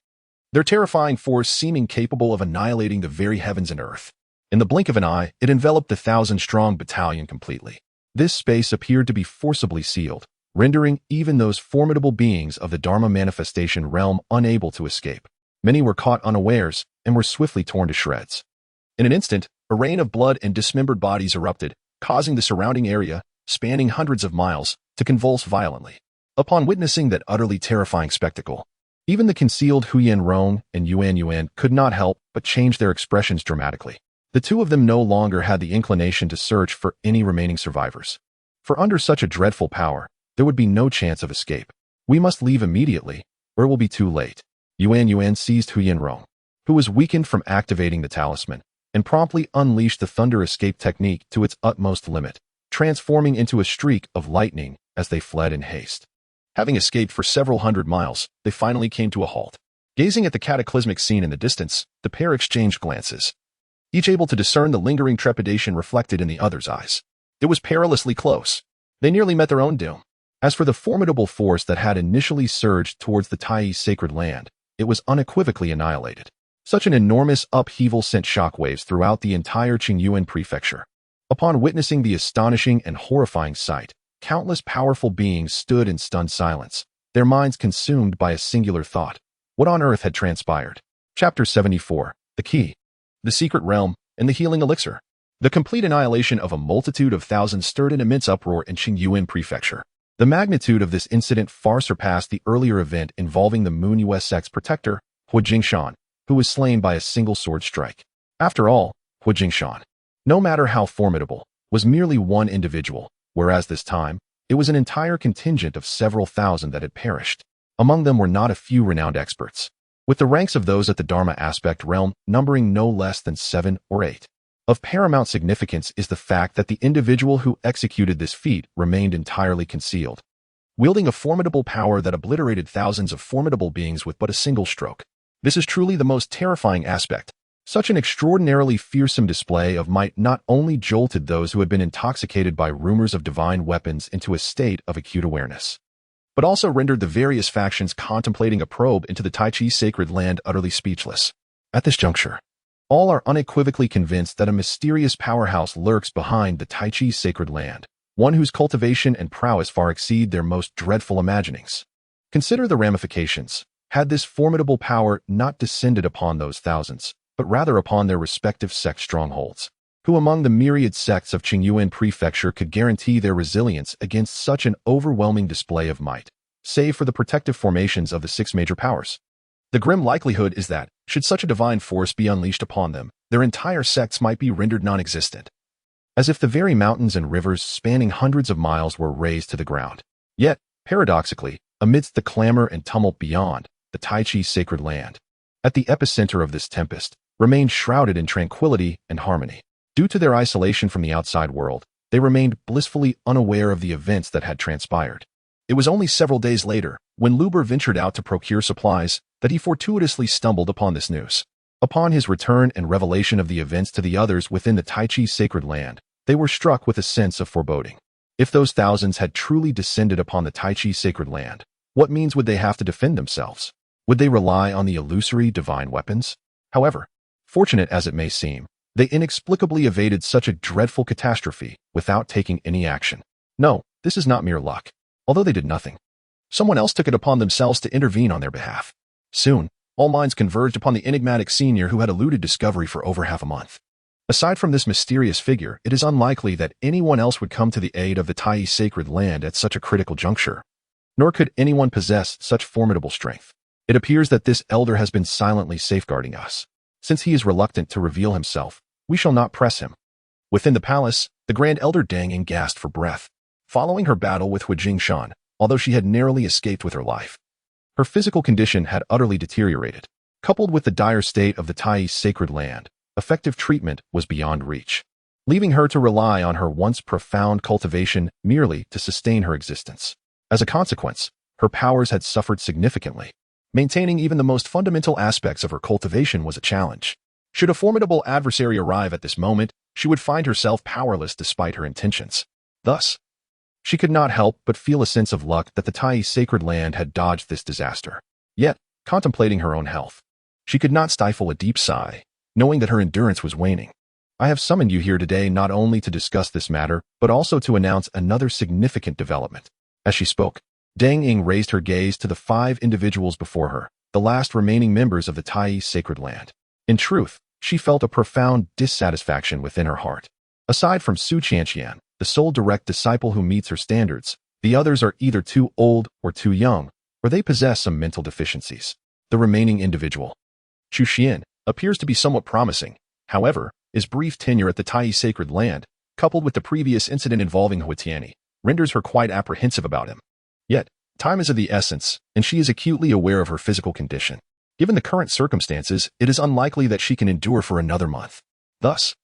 their terrifying force seeming capable of annihilating the very heavens and earth. In the blink of an eye, it enveloped the 1,000-strong battalion completely. This space appeared to be forcibly sealed, rendering even those formidable beings of the Dharma manifestation realm unable to escape. Many were caught unawares and were swiftly torn to shreds. In an instant, a rain of blood and dismembered bodies erupted, causing the surrounding area, spanning hundreds of miles, to convulse violently. Upon witnessing that utterly terrifying spectacle, Even the concealed Huyan Rong and Yuan Yuan could not help but change their expressions dramatically. The two of them no longer had the inclination to search for any remaining survivors. For under such a dreadful power, there would be no chance of escape. We must leave immediately, or it will be too late. Yuan Yuan seized Huyan Rong, who was weakened from activating the talisman, and promptly unleashed the thunder escape technique to its utmost limit, transforming into a streak of lightning as they fled in haste. Having escaped for several hundred miles, they finally came to a halt. Gazing at the cataclysmic scene in the distance, the pair exchanged glances, each able to discern the lingering trepidation reflected in the other's eyes. It was perilously close. They nearly met their own doom. As for the formidable force that had initially surged towards the Taiyi sacred land, it was unequivocally annihilated. Such an enormous upheaval sent shockwaves throughout the entire Qingyuan prefecture. Upon witnessing the astonishing and horrifying sight, countless powerful beings stood in stunned silence, their minds consumed by a singular thought. What on earth had transpired? Chapter 74. The Key. The Secret Realm and the Healing Elixir. The complete annihilation of a multitude of thousands stirred an immense uproar in Qingyuan prefecture. The magnitude of this incident far surpassed the earlier event involving the Moon Yue sect's protector, Hu Jingshan, who was slain by a single sword strike. After all, Hu Jingshan, no matter how formidable, was merely one individual, whereas this time, it was an entire contingent of several thousand that had perished. Among them were not a few renowned experts, with the ranks of those at the Dharma aspect realm numbering no less than 7 or 8. Of paramount significance is the fact that the individual who executed this feat remained entirely concealed, wielding a formidable power that obliterated thousands of formidable beings with but a single stroke. This is truly the most terrifying aspect. Such an extraordinarily fearsome display of might not only jolted those who had been intoxicated by rumors of divine weapons into a state of acute awareness, but also rendered the various factions contemplating a probe into the Tai Chi sacred land utterly speechless. At this juncture, all are unequivocally convinced that a mysterious powerhouse lurks behind the Tai Chi sacred land, one whose cultivation and prowess far exceed their most dreadful imaginings. Consider the ramifications. Had this formidable power not descended upon those thousands, but rather upon their respective sect strongholds, who among the myriad sects of Qingyuan prefecture could guarantee their resilience against such an overwhelming display of might, save for the protective formations of the 6 major powers? The grim likelihood is that, should such a divine force be unleashed upon them, their entire sects might be rendered non-existent, as if the very mountains and rivers spanning hundreds of miles were razed to the ground. Yet, paradoxically, amidst the clamor and tumult beyond, the Tai Chi sacred land, at the epicenter of this tempest, remained shrouded in tranquility and harmony. Due to their isolation from the outside world, they remained blissfully unaware of the events that had transpired. It was only several days later, when Luber ventured out to procure supplies, that he fortuitously stumbled upon this news. Upon his return and revelation of the events to the others within the Tai Chi sacred land, they were struck with a sense of foreboding. If those thousands had truly descended upon the Tai Chi sacred land, what means would they have to defend themselves? Would they rely on the illusory divine weapons? However, fortunate as it may seem, they inexplicably evaded such a dreadful catastrophe without taking any action. No, this is not mere luck. Although they did nothing, someone else took it upon themselves to intervene on their behalf. Soon, all minds converged upon the enigmatic senior who had eluded discovery for over half a month. Aside from this mysterious figure, it is unlikely that anyone else would come to the aid of the Tai sacred land at such a critical juncture. Nor could anyone possess such formidable strength. It appears that this elder has been silently safeguarding us. Since he is reluctant to reveal himself, we shall not press him. Within the palace, the Grand Elder Dang gasped for breath. Following her battle with Hu Jingshan, although she had narrowly escaped with her life, her physical condition had utterly deteriorated. Coupled with the dire state of the Tai sacred land, effective treatment was beyond reach, leaving her to rely on her once profound cultivation merely to sustain her existence. As a consequence, her powers had suffered significantly. Maintaining even the most fundamental aspects of her cultivation was a challenge. Should a formidable adversary arrive at this moment, she would find herself powerless despite her intentions. Thus, she could not help but feel a sense of luck that the Tai sacred land had dodged this disaster. Yet, contemplating her own health, she could not stifle a deep sigh, knowing that her endurance was waning. I have summoned you here today not only to discuss this matter, but also to announce another significant development. As she spoke, Dang Ying raised her gaze to the 5 individuals before her, the last remaining members of the Tai sacred land. In truth, she felt a profound dissatisfaction within her heart. Aside from Su Qianqian, the sole direct disciple who meets her standards, the others are either too old or too young, or they possess some mental deficiencies. The remaining individual, Chu Xuan, appears to be somewhat promising. However, his brief tenure at the Tai sacred land, coupled with the previous incident involving Huatiani, renders her quite apprehensive about him. Yet, time is of the essence, and she is acutely aware of her physical condition. Given the current circumstances, it is unlikely that she can endure for another month. Thus,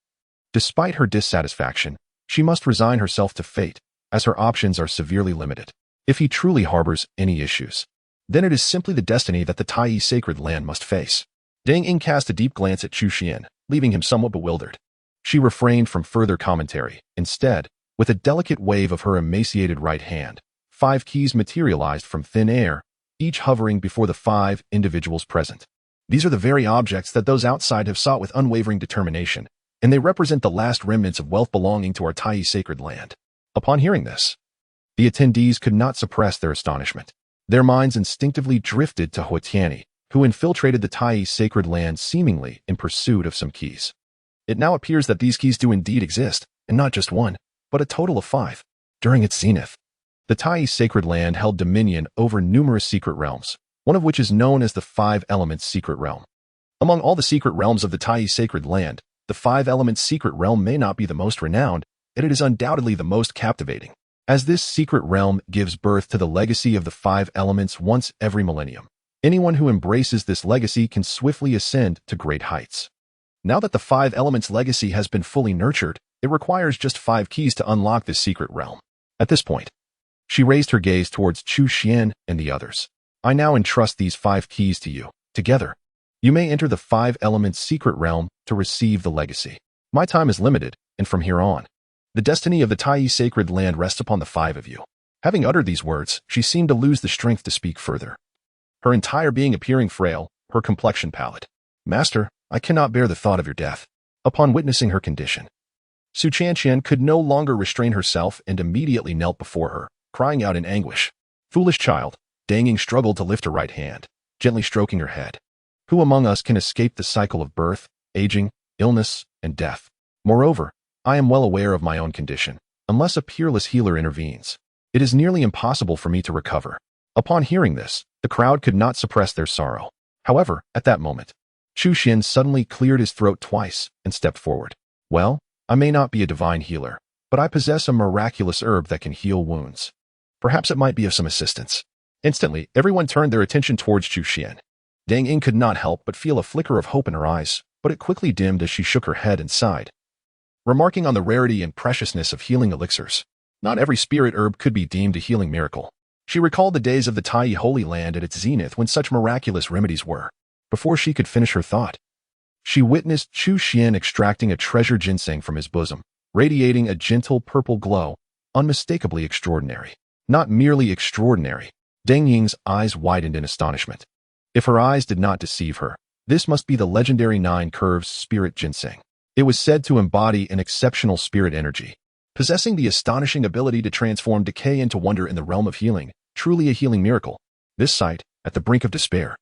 despite her dissatisfaction, she must resign herself to fate, as her options are severely limited. If he truly harbors any issues, then it is simply the destiny that the Tai sacred land must face. Dang Ying cast a deep glance at Chu Xuan, leaving him somewhat bewildered. She refrained from further commentary. Instead, with a delicate wave of her emaciated right hand, 5 keys materialized from thin air, each hovering before the 5 individuals present. These are the very objects that those outside have sought with unwavering determination, and they represent the last remnants of wealth belonging to our Tai sacred land. Upon hearing this, the attendees could not suppress their astonishment. Their minds instinctively drifted to Huatiani, who infiltrated the Tai sacred land seemingly in pursuit of some keys. It now appears that these keys do indeed exist, and not just one, but a total of 5. During its zenith, the Tai sacred land held dominion over numerous secret realms, one of which is known as the 5 Elements Secret Realm. Among all the secret realms of the Tai sacred land, the 5 Elements Secret Realm may not be the most renowned, yet it is undoubtedly the most captivating, as this secret realm gives birth to the legacy of the 5 elements once every millennium. Anyone who embraces this legacy can swiftly ascend to great heights. Now that the 5 elements legacy has been fully nurtured, it requires just 5 keys to unlock this secret realm. At this point, she raised her gaze towards Chu Xuan and the others. I now entrust these 5 keys to you. Together, you may enter the 5 elements secret realm to receive the legacy. My time is limited, and from here on, the destiny of the Tai sacred land rests upon the 5 of you. Having uttered these words, she seemed to lose the strength to speak further, her entire being appearing frail, her complexion pallid. Master, I cannot bear the thought of your death. Upon witnessing her condition, Su Chanqian could no longer restrain herself and immediately knelt before her, crying out in anguish. Foolish child, Dang Ying struggled to lift her right hand, gently stroking her head. Who among us can escape the cycle of birth, aging, illness, and death? Moreover, I am well aware of my own condition. Unless a peerless healer intervenes, it is nearly impossible for me to recover. Upon hearing this, the crowd could not suppress their sorrow. However, at that moment, Chu Xuan suddenly cleared his throat twice and stepped forward. Well, I may not be a divine healer, but I possess a miraculous herb that can heal wounds. Perhaps it might be of some assistance. Instantly, everyone turned their attention towards Chu Xuan. Dang Ying could not help but feel a flicker of hope in her eyes, but it quickly dimmed as she shook her head and sighed. Remarking on the rarity and preciousness of healing elixirs, not every spirit herb could be deemed a healing miracle. She recalled the days of the Tai Holy Land at its zenith when such miraculous remedies were. Before she could finish her thought, she witnessed Chu Xuan extracting a treasure ginseng from his bosom, radiating a gentle purple glow, unmistakably extraordinary. Not merely extraordinary. Dang Ying's eyes widened in astonishment. If her eyes did not deceive her, this must be the legendary 9 Curves spirit ginseng. It was said to embody an exceptional spirit energy, possessing the astonishing ability to transform decay into wonder in the realm of healing, truly a healing miracle. This sight, at the brink of despair,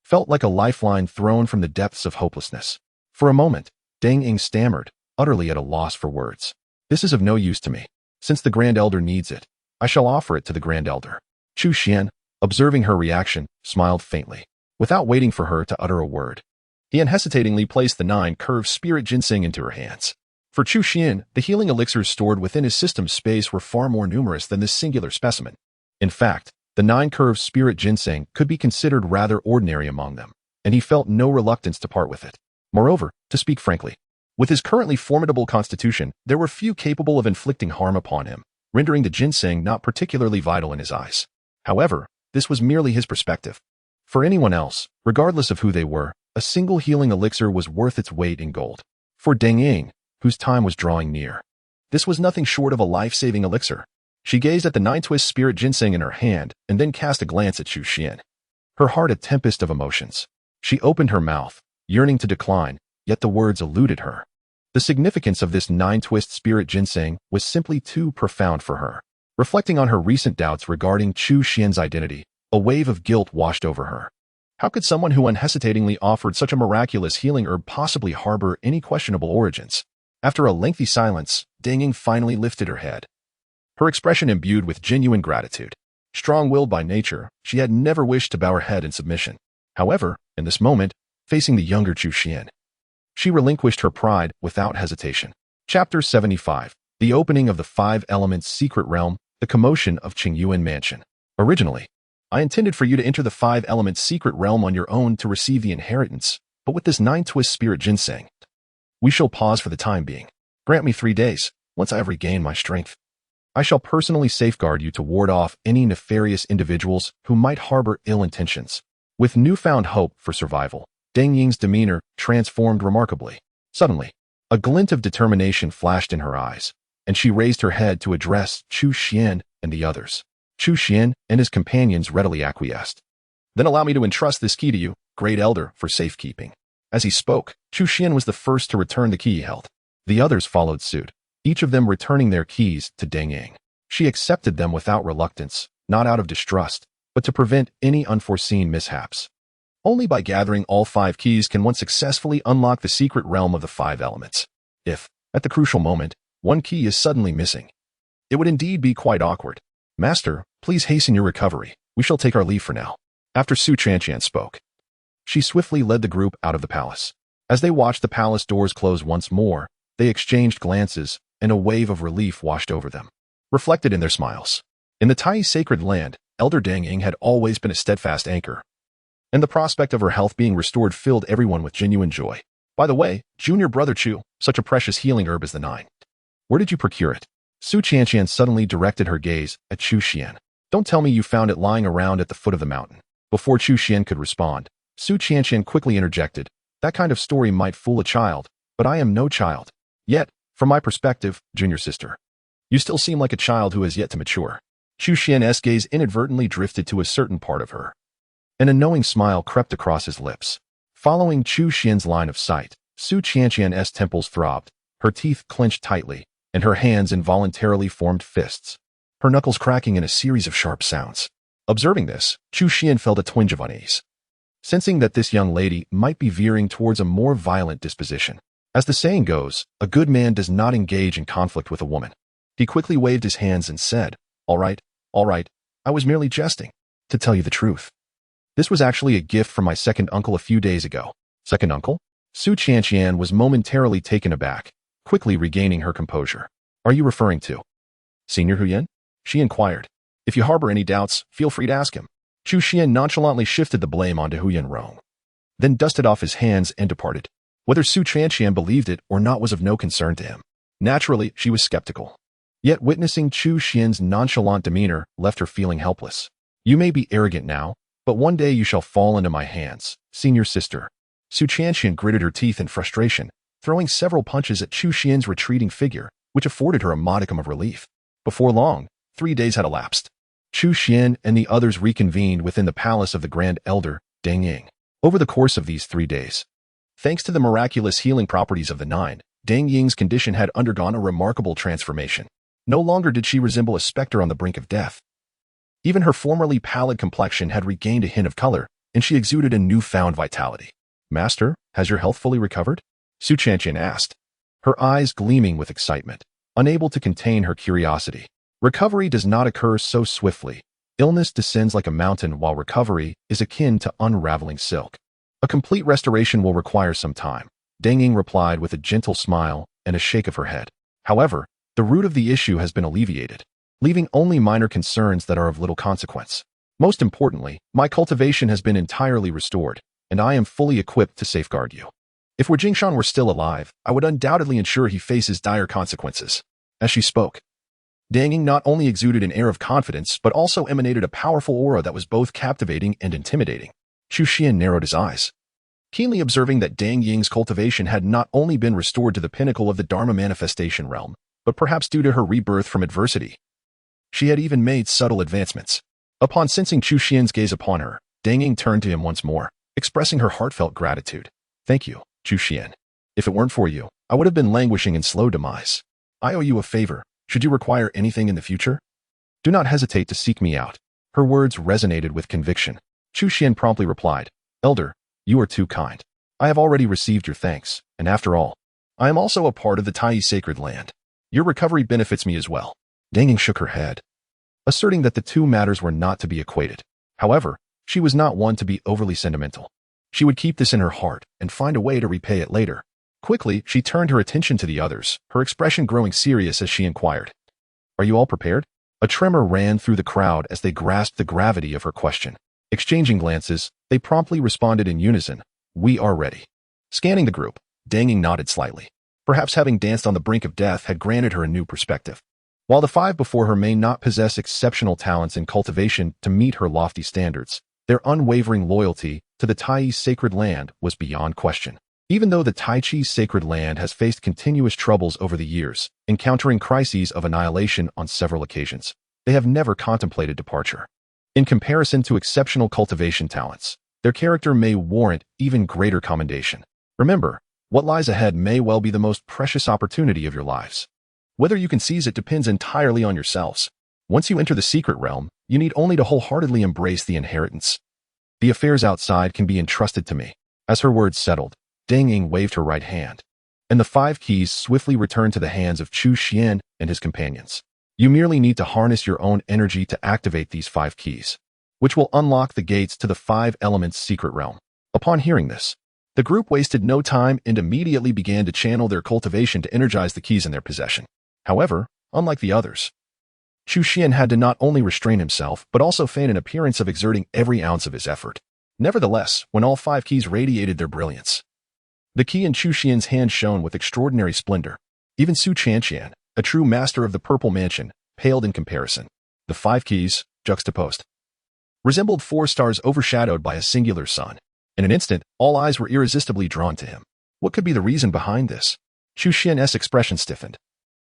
felt like a lifeline thrown from the depths of hopelessness. For a moment, Dang Ying stammered, utterly at a loss for words. This is of no use to me. Since the Grand Elder needs it, I shall offer it to the Grand Elder. Chu Xuan, observing her reaction, smiled faintly. Without waiting for her to utter a word, he unhesitatingly placed the 9 Curves spirit ginseng into her hands. For Chu Xuan, the healing elixirs stored within his system's space were far more numerous than this singular specimen. In fact, the 9 Curves spirit ginseng could be considered rather ordinary among them, and he felt no reluctance to part with it. Moreover, to speak frankly, with his currently formidable constitution, there were few capable of inflicting harm upon him, rendering the ginseng not particularly vital in his eyes. However, this was merely his perspective. For anyone else, regardless of who they were, a single healing elixir was worth its weight in gold. For Dang Ying, whose time was drawing near, this was nothing short of a life-saving elixir. She gazed at the 9-twist spirit ginseng in her hand and then cast a glance at Chu Xuan. Her heart a tempest of emotions. She opened her mouth, yearning to decline, yet the words eluded her. The significance of this 9-twist spirit ginseng was simply too profound for her. Reflecting on her recent doubts regarding Chu Xuan's identity, a wave of guilt washed over her. How could someone who unhesitatingly offered such a miraculous healing herb possibly harbor any questionable origins? After a lengthy silence, Dang Ying finally lifted her head, her expression imbued with genuine gratitude. Strong-willed by nature, she had never wished to bow her head in submission. However, in this moment, facing the younger Chu Xuan, she relinquished her pride without hesitation. Chapter 75. The Opening of the Five Elements Secret Realm, the Commotion of Qingyuan Mansion. Originally, I intended for you to enter the Five Elements Secret Realm on your own to receive the inheritance, but with this 9-twist spirit ginseng, we shall pause for the time being. Grant me 3 days. Once I have regained my strength, I shall personally safeguard you to ward off any nefarious individuals who might harbor ill intentions. With newfound hope for survival, Deng Ying's demeanor transformed remarkably. Suddenly, a glint of determination flashed in her eyes, and she raised her head to address Chu Xuan and the others. Chu Xuan and his companions readily acquiesced. Then allow me to entrust this key to you, Great Elder, for safekeeping. As he spoke, Chu Xuan was the first to return the key he held. The others followed suit, each of them returning their keys to Deng Ying. She accepted them without reluctance, not out of distrust, but to prevent any unforeseen mishaps. Only by gathering all 5 keys can one successfully unlock the secret realm of the 5 elements. If, at the crucial moment, one key is suddenly missing, it would indeed be quite awkward. Master, please hasten your recovery. We shall take our leave for now. After Su Chanqian spoke, she swiftly led the group out of the palace. As they watched the palace doors close once more, they exchanged glances, and a wave of relief washed over them, reflected in their smiles. In the Tai sacred land, Elder Deng Ying had always been a steadfast anchor, and the prospect of her health being restored filled everyone with genuine joy. By the way, junior brother Chu, such a precious healing herb as the 9. Where did you procure it? Su Chanqian suddenly directed her gaze at Chu Xuan. Don't tell me you found it lying around at the foot of the mountain. Before Chu Xuan could respond, Su Chanqian quickly interjected. That kind of story might fool a child, but I am no child. Yet, from my perspective, junior sister, you still seem like a child who has yet to mature. Chu Xuan's gaze inadvertently drifted to a certain part of her, and a knowing smile crept across his lips. Following Chu Xuan's line of sight, Su Chanqian's temples throbbed, her teeth clenched tightly, and her hands involuntarily formed fists, her knuckles cracking in a series of sharp sounds. Observing this, Chu Xuan felt a twinge of unease, sensing that this young lady might be veering towards a more violent disposition. As the saying goes, a good man does not engage in conflict with a woman. He quickly waved his hands and said, all right, I was merely jesting. To tell you the truth, this was actually a gift from my second uncle a few days ago. Second uncle? Su Chanqian was momentarily taken aback, quickly regaining her composure. Are you referring to Senior Huyan? She inquired. If you harbor any doubts, feel free to ask him. Chu Xuan nonchalantly shifted the blame onto Huyan Rong, then dusted off his hands and departed. Whether Su Chanqian believed it or not was of no concern to him. Naturally, she was skeptical. Yet witnessing Chu Xuan's nonchalant demeanor left her feeling helpless. You may be arrogant now, but one day you shall fall into my hands, senior sister. Su Chanqian gritted her teeth in frustration, throwing several punches at Chu Xuan's retreating figure, which afforded her a modicum of relief. Before long, 3 days had elapsed. Chu Xuan and the others reconvened within the palace of the Grand Elder, Deng Ying. Over the course of these 3 days, thanks to the miraculous healing properties of the 9, Deng Ying's condition had undergone a remarkable transformation. No longer did she resemble a specter on the brink of death. Even her formerly pallid complexion had regained a hint of color, and she exuded a newfound vitality. Master, has your health fully recovered? Su Chanqian asked, her eyes gleaming with excitement, unable to contain her curiosity. Recovery does not occur so swiftly. Illness descends like a mountain, while recovery is akin to unraveling silk. A complete restoration will require some time, Deng Ying replied with a gentle smile and a shake of her head. However, the root of the issue has been alleviated, leaving only minor concerns that are of little consequence. Most importantly, my cultivation has been entirely restored, and I am fully equipped to safeguard you. If Wu Jingshan were still alive, I would undoubtedly ensure he faces dire consequences. As she spoke, Deng Ying not only exuded an air of confidence, but also emanated a powerful aura that was both captivating and intimidating. Chu Xuan narrowed his eyes, keenly observing that Deng Ying's cultivation had not only been restored to the pinnacle of the Dharma manifestation realm, but perhaps due to her rebirth from adversity, she had even made subtle advancements. Upon sensing Chu Xuan's gaze upon her, Deng Ying turned to him once more, expressing her heartfelt gratitude. Thank you, Chu Xuan. If it weren't for you, I would have been languishing in slow demise. I owe you a favor. Should you require anything in the future, do not hesitate to seek me out. Her words resonated with conviction. Chu Xuan promptly replied, Elder, you are too kind. I have already received your thanks, and after all, I am also a part of the Tai sacred land. Your recovery benefits me as well. Deng Ying shook her head, asserting that the two matters were not to be equated. However, She was not one to be overly sentimental. She would keep this in her heart and find a way to repay it later. Quickly, she turned her attention to the others, her expression growing serious as she inquired, "Are you all prepared?" A tremor ran through the crowd as they grasped the gravity of her question. Exchanging glances, they promptly responded in unison, "We are ready." Scanning the group, Dang Ying nodded slightly. Perhaps having danced on the brink of death had granted her a new perspective. While the five before her may not possess exceptional talents in cultivation to meet her lofty standards, their unwavering loyalty to the Tai's sacred land was beyond question. Even though the Tai Chi's sacred land has faced continuous troubles over the years, encountering crises of annihilation on several occasions, they have never contemplated departure. In comparison to exceptional cultivation talents, their character may warrant even greater commendation. Remember, what lies ahead may well be the most precious opportunity of your lives. Whether you can seize it depends entirely on yourselves. Once you enter the secret realm, you need only to wholeheartedly embrace the inheritance. The affairs outside can be entrusted to me. As her words settled, Dang Ying waved her right hand, and the 5 keys swiftly returned to the hands of Chu Xuan and his companions. You merely need to harness your own energy to activate these 5 keys, which will unlock the gates to the 5 elements secret realm. Upon hearing this, the group wasted no time and immediately began to channel their cultivation to energize the keys in their possession. However, unlike the others, Chu Xuan had to not only restrain himself, but also feign an appearance of exerting every ounce of his effort. Nevertheless, when all 5 keys radiated their brilliance, the key in Chu Xuan's hand shone with extraordinary splendor. Even Su Chanqian, a true master of the Purple Mansion, paled in comparison. The 5 keys, juxtaposed, resembled 4 stars overshadowed by a singular sun. In an instant, all eyes were irresistibly drawn to him. What could be the reason behind this? Chu Xuan's expression stiffened,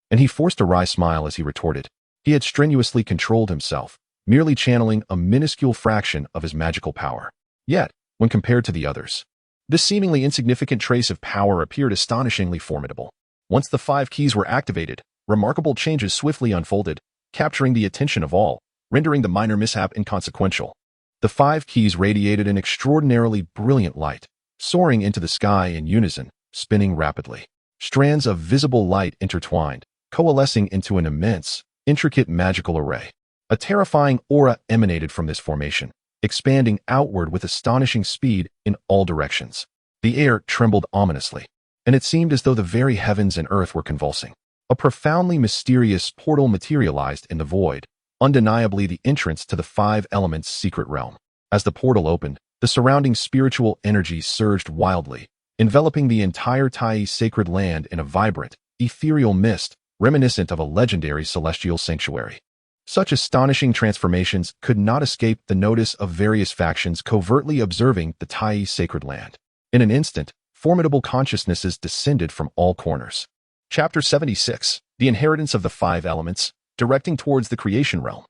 and he forced a wry smile as he retorted. He had strenuously controlled himself, merely channeling a minuscule fraction of his magical power. Yet, when compared to the others, this seemingly insignificant trace of power appeared astonishingly formidable. Once the 5 keys were activated, remarkable changes swiftly unfolded, capturing the attention of all, rendering the minor mishap inconsequential. The 5 keys radiated an extraordinarily brilliant light, soaring into the sky in unison, spinning rapidly. Strands of visible light intertwined, coalescing into an immense, intricate magical array. A terrifying aura emanated from this formation, expanding outward with astonishing speed in all directions. The air trembled ominously, and it seemed as though the very heavens and earth were convulsing. A profoundly mysterious portal materialized in the void, undeniably the entrance to the 5 elements secret realm. As the portal opened, the surrounding spiritual energy surged wildly, enveloping the entire Tai sacred land in a vibrant, ethereal mist reminiscent of a legendary celestial sanctuary. Such astonishing transformations could not escape the notice of various factions covertly observing the Tai sacred land. In an instant, formidable consciousnesses descended from all corners. Chapter 76, The Inheritance of the 5 Elements, Directing Towards the Creation Realm.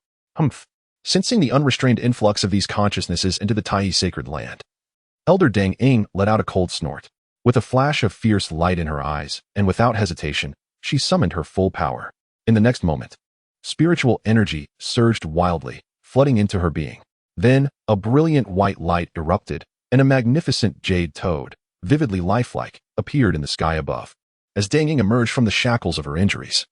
Sensing the unrestrained influx of these consciousnesses into the Tai sacred land, Elder Dang Ying let out a cold snort. With a flash of fierce light in her eyes, and without hesitation, she summoned her full power. In the next moment, spiritual energy surged wildly, flooding into her being. Then, a brilliant white light erupted, and a magnificent jade toad, vividly lifelike, appeared in the sky above. As Dang Ying emerged from the shackles of her injuries,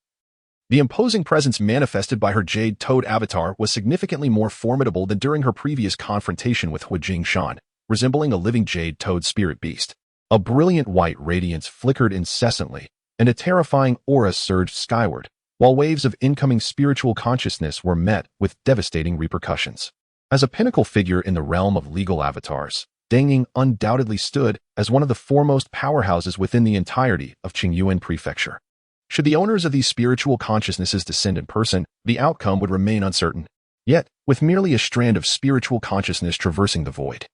the imposing presence manifested by her jade toad avatar was significantly more formidable than during her previous confrontation with Hu Jingshan, resembling a living jade toad spirit beast. A brilliant white radiance flickered incessantly, and a terrifying aura surged skyward, while waves of incoming spiritual consciousness were met with devastating repercussions. As a pinnacle figure in the realm of legal avatars, Dang Ying undoubtedly stood as one of the foremost powerhouses within the entirety of Qingyuan Prefecture. Should the owners of these spiritual consciousnesses descend in person, the outcome would remain uncertain. Yet, with merely a strand of spiritual consciousness traversing the void,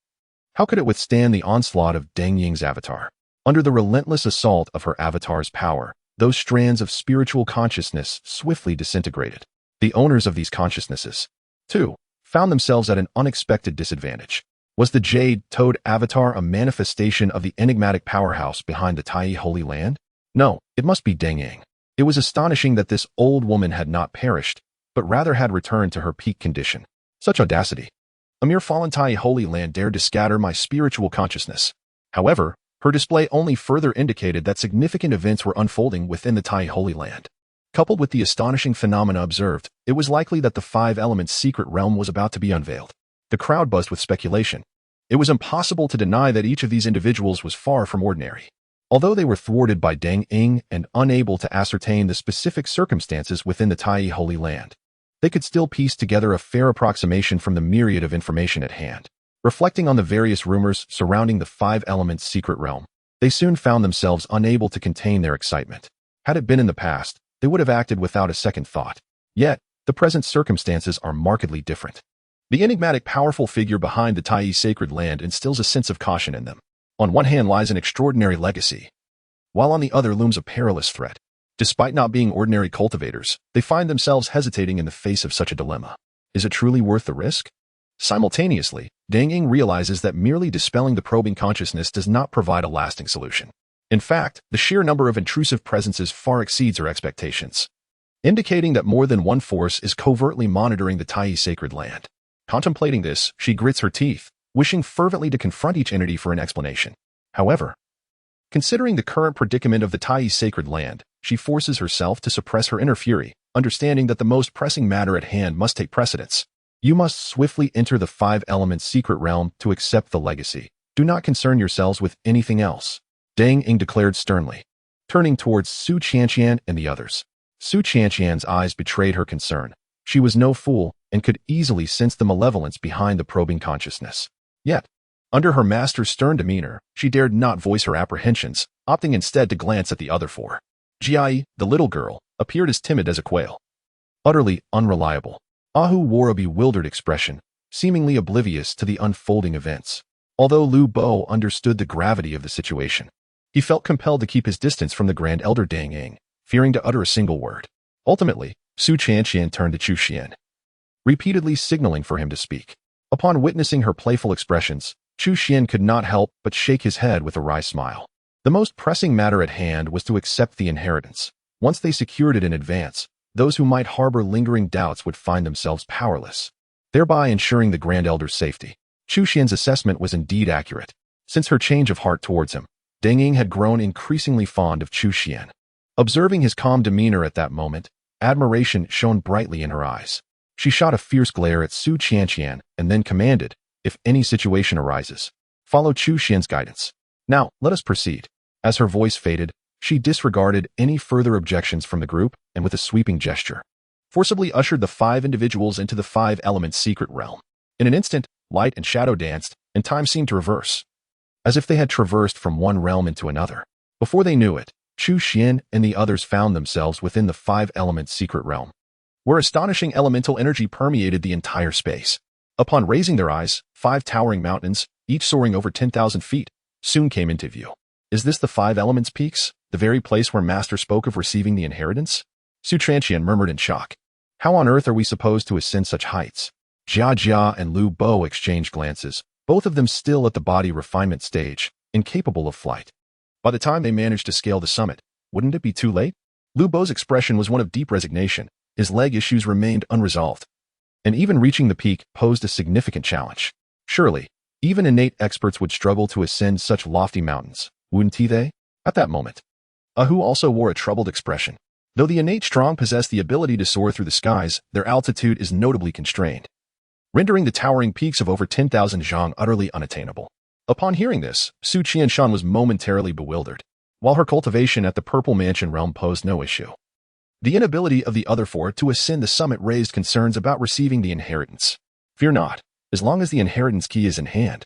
how could it withstand the onslaught of Dang Ying's avatar? Under the relentless assault of her avatar's power, those strands of spiritual consciousness swiftly disintegrated. The owners of these consciousnesses, too, found themselves at an unexpected disadvantage. Was the Jade Toad avatar a manifestation of the enigmatic powerhouse behind the Tai Holy Land? No, it must be Dang Ying. It was astonishing that this old woman had not perished, but rather had returned to her peak condition. Such audacity. A mere fallen Tai Holy Land dared to scatter my spiritual consciousness. However, her display only further indicated that significant events were unfolding within the Tai Holy Land. Coupled with the astonishing phenomena observed, it was likely that the 5 elements secret realm was about to be unveiled. The crowd buzzed with speculation. It was impossible to deny that each of these individuals was far from ordinary. Although they were thwarted by Deng Ying and unable to ascertain the specific circumstances within the Tai Holy Land, they could still piece together a fair approximation from the myriad of information at hand. Reflecting on the various rumors surrounding the Five Elements secret realm, they soon found themselves unable to contain their excitement. Had it been in the past, they would have acted without a second thought. Yet, the present circumstances are markedly different. The enigmatic, powerful figure behind the Tai sacred land instills a sense of caution in them. On one hand lies an extraordinary legacy, while on the other looms a perilous threat. Despite not being ordinary cultivators, they find themselves hesitating in the face of such a dilemma. Is it truly worth the risk? Simultaneously, Deng Ying realizes that merely dispelling the probing consciousness does not provide a lasting solution. In fact, the sheer number of intrusive presences far exceeds her expectations, indicating that more than one force is covertly monitoring the Tai sacred land. Contemplating this, she grits her teeth, wishing fervently to confront each entity for an explanation. However, considering the current predicament of the Tai sacred land, she forces herself to suppress her inner fury, understanding that the most pressing matter at hand must take precedence. You must swiftly enter the Five Elements secret realm to accept the legacy. Do not concern yourselves with anything else, Deng Ying declared sternly, turning towards Su Qianqian and the others. Su Qianqian's eyes betrayed her concern. She was no fool and could easily sense the malevolence behind the probing consciousness. Yet, under her master's stern demeanor, she dared not voice her apprehensions, opting instead to glance at the other four. Jiai, the little girl, appeared as timid as a quail. Utterly unreliable, Ahu wore a bewildered expression, seemingly oblivious to the unfolding events. Although Lu Bo understood the gravity of the situation, he felt compelled to keep his distance from the Grand Elder Deng Ying, fearing to utter a single word. Ultimately, Su Qianqian turned to Chu Xuan, repeatedly signaling for him to speak. Upon witnessing her playful expressions, Chu Xuan could not help but shake his head with a wry smile. The most pressing matter at hand was to accept the inheritance. Once they secured it in advance, those who might harbor lingering doubts would find themselves powerless, thereby ensuring the Grand Elder's safety. Chu Xuan's assessment was indeed accurate. Since her change of heart towards him, Deng Ying had grown increasingly fond of Chu Xuan. Observing his calm demeanor at that moment, admiration shone brightly in her eyes. She shot a fierce glare at Su Qianqian and then commanded, if any situation arises, follow Chu Xuan's guidance. Now, let us proceed. As her voice faded, she disregarded any further objections from the group and with a sweeping gesture, forcibly ushered the five individuals into the Five Elements secret realm. In an instant, light and shadow danced, and time seemed to reverse, as if they had traversed from one realm into another. Before they knew it, Chu Xuan and the others found themselves within the Five Elements secret realm, where astonishing elemental energy permeated the entire space. Upon raising their eyes, 5 towering mountains, each soaring over 10,000 feet, soon came into view. Is this the Five Elements peaks, the very place where Master spoke of receiving the inheritance? Su Qianqian murmured in shock. How on earth are we supposed to ascend such heights? Jia and Lu Bo exchanged glances, both of them still at the body refinement stage, incapable of flight. By the time they managed to scale the summit, wouldn't it be too late? Lu Bo's expression was one of deep resignation. His leg issues remained unresolved, and even reaching the peak posed a significant challenge. Surely, even innate experts would struggle to ascend such lofty mountains, wouldn't they? At that moment, Ahu also wore a troubled expression. Though the innate strong possess the ability to soar through the skies, their altitude is notably constrained, rendering the towering peaks of over 10,000 zhang utterly unattainable. Upon hearing this, Su Qianshan was momentarily bewildered. While her cultivation at the Purple Mansion realm posed no issue, the inability of the other four to ascend the summit raised concerns about receiving the inheritance. Fear not, as long as the inheritance key is in hand,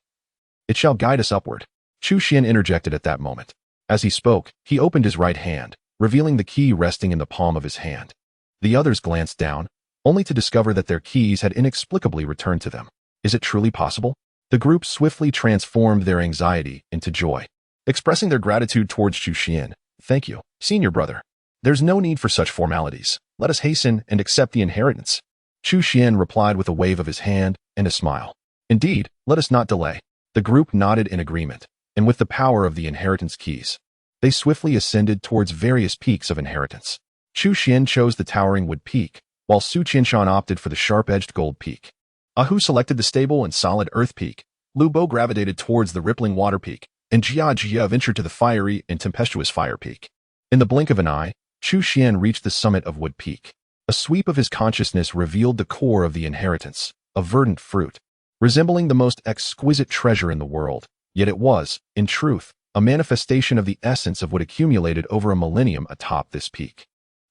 it shall guide us upward. Chu Xuan interjected at that moment. As he spoke, he opened his right hand, revealing the key resting in the palm of his hand. The others glanced down, only to discover that their keys had inexplicably returned to them. Is it truly possible? The group swiftly transformed their anxiety into joy, expressing their gratitude towards Chu Xuan. Thank you, senior brother. There's no need for such formalities. Let us hasten and accept the inheritance. Chu Xuan replied with a wave of his hand and a smile. Indeed, let us not delay. The group nodded in agreement, and with the power of the inheritance keys, they swiftly ascended towards various peaks of inheritance. Chu Xuan chose the towering wood peak, while Su Qianshan opted for the sharp-edged gold peak. Ahu selected the stable and solid earth peak. Lu Bo gravitated towards the rippling water peak, and Jia ventured to the fiery and tempestuous fire peak. In the blink of an eye, Chu Xuan reached the summit of Wood Peak. A sweep of his consciousness revealed the core of the inheritance, a verdant fruit, resembling the most exquisite treasure in the world. Yet it was, in truth, a manifestation of the essence of what accumulated over a millennium atop this peak.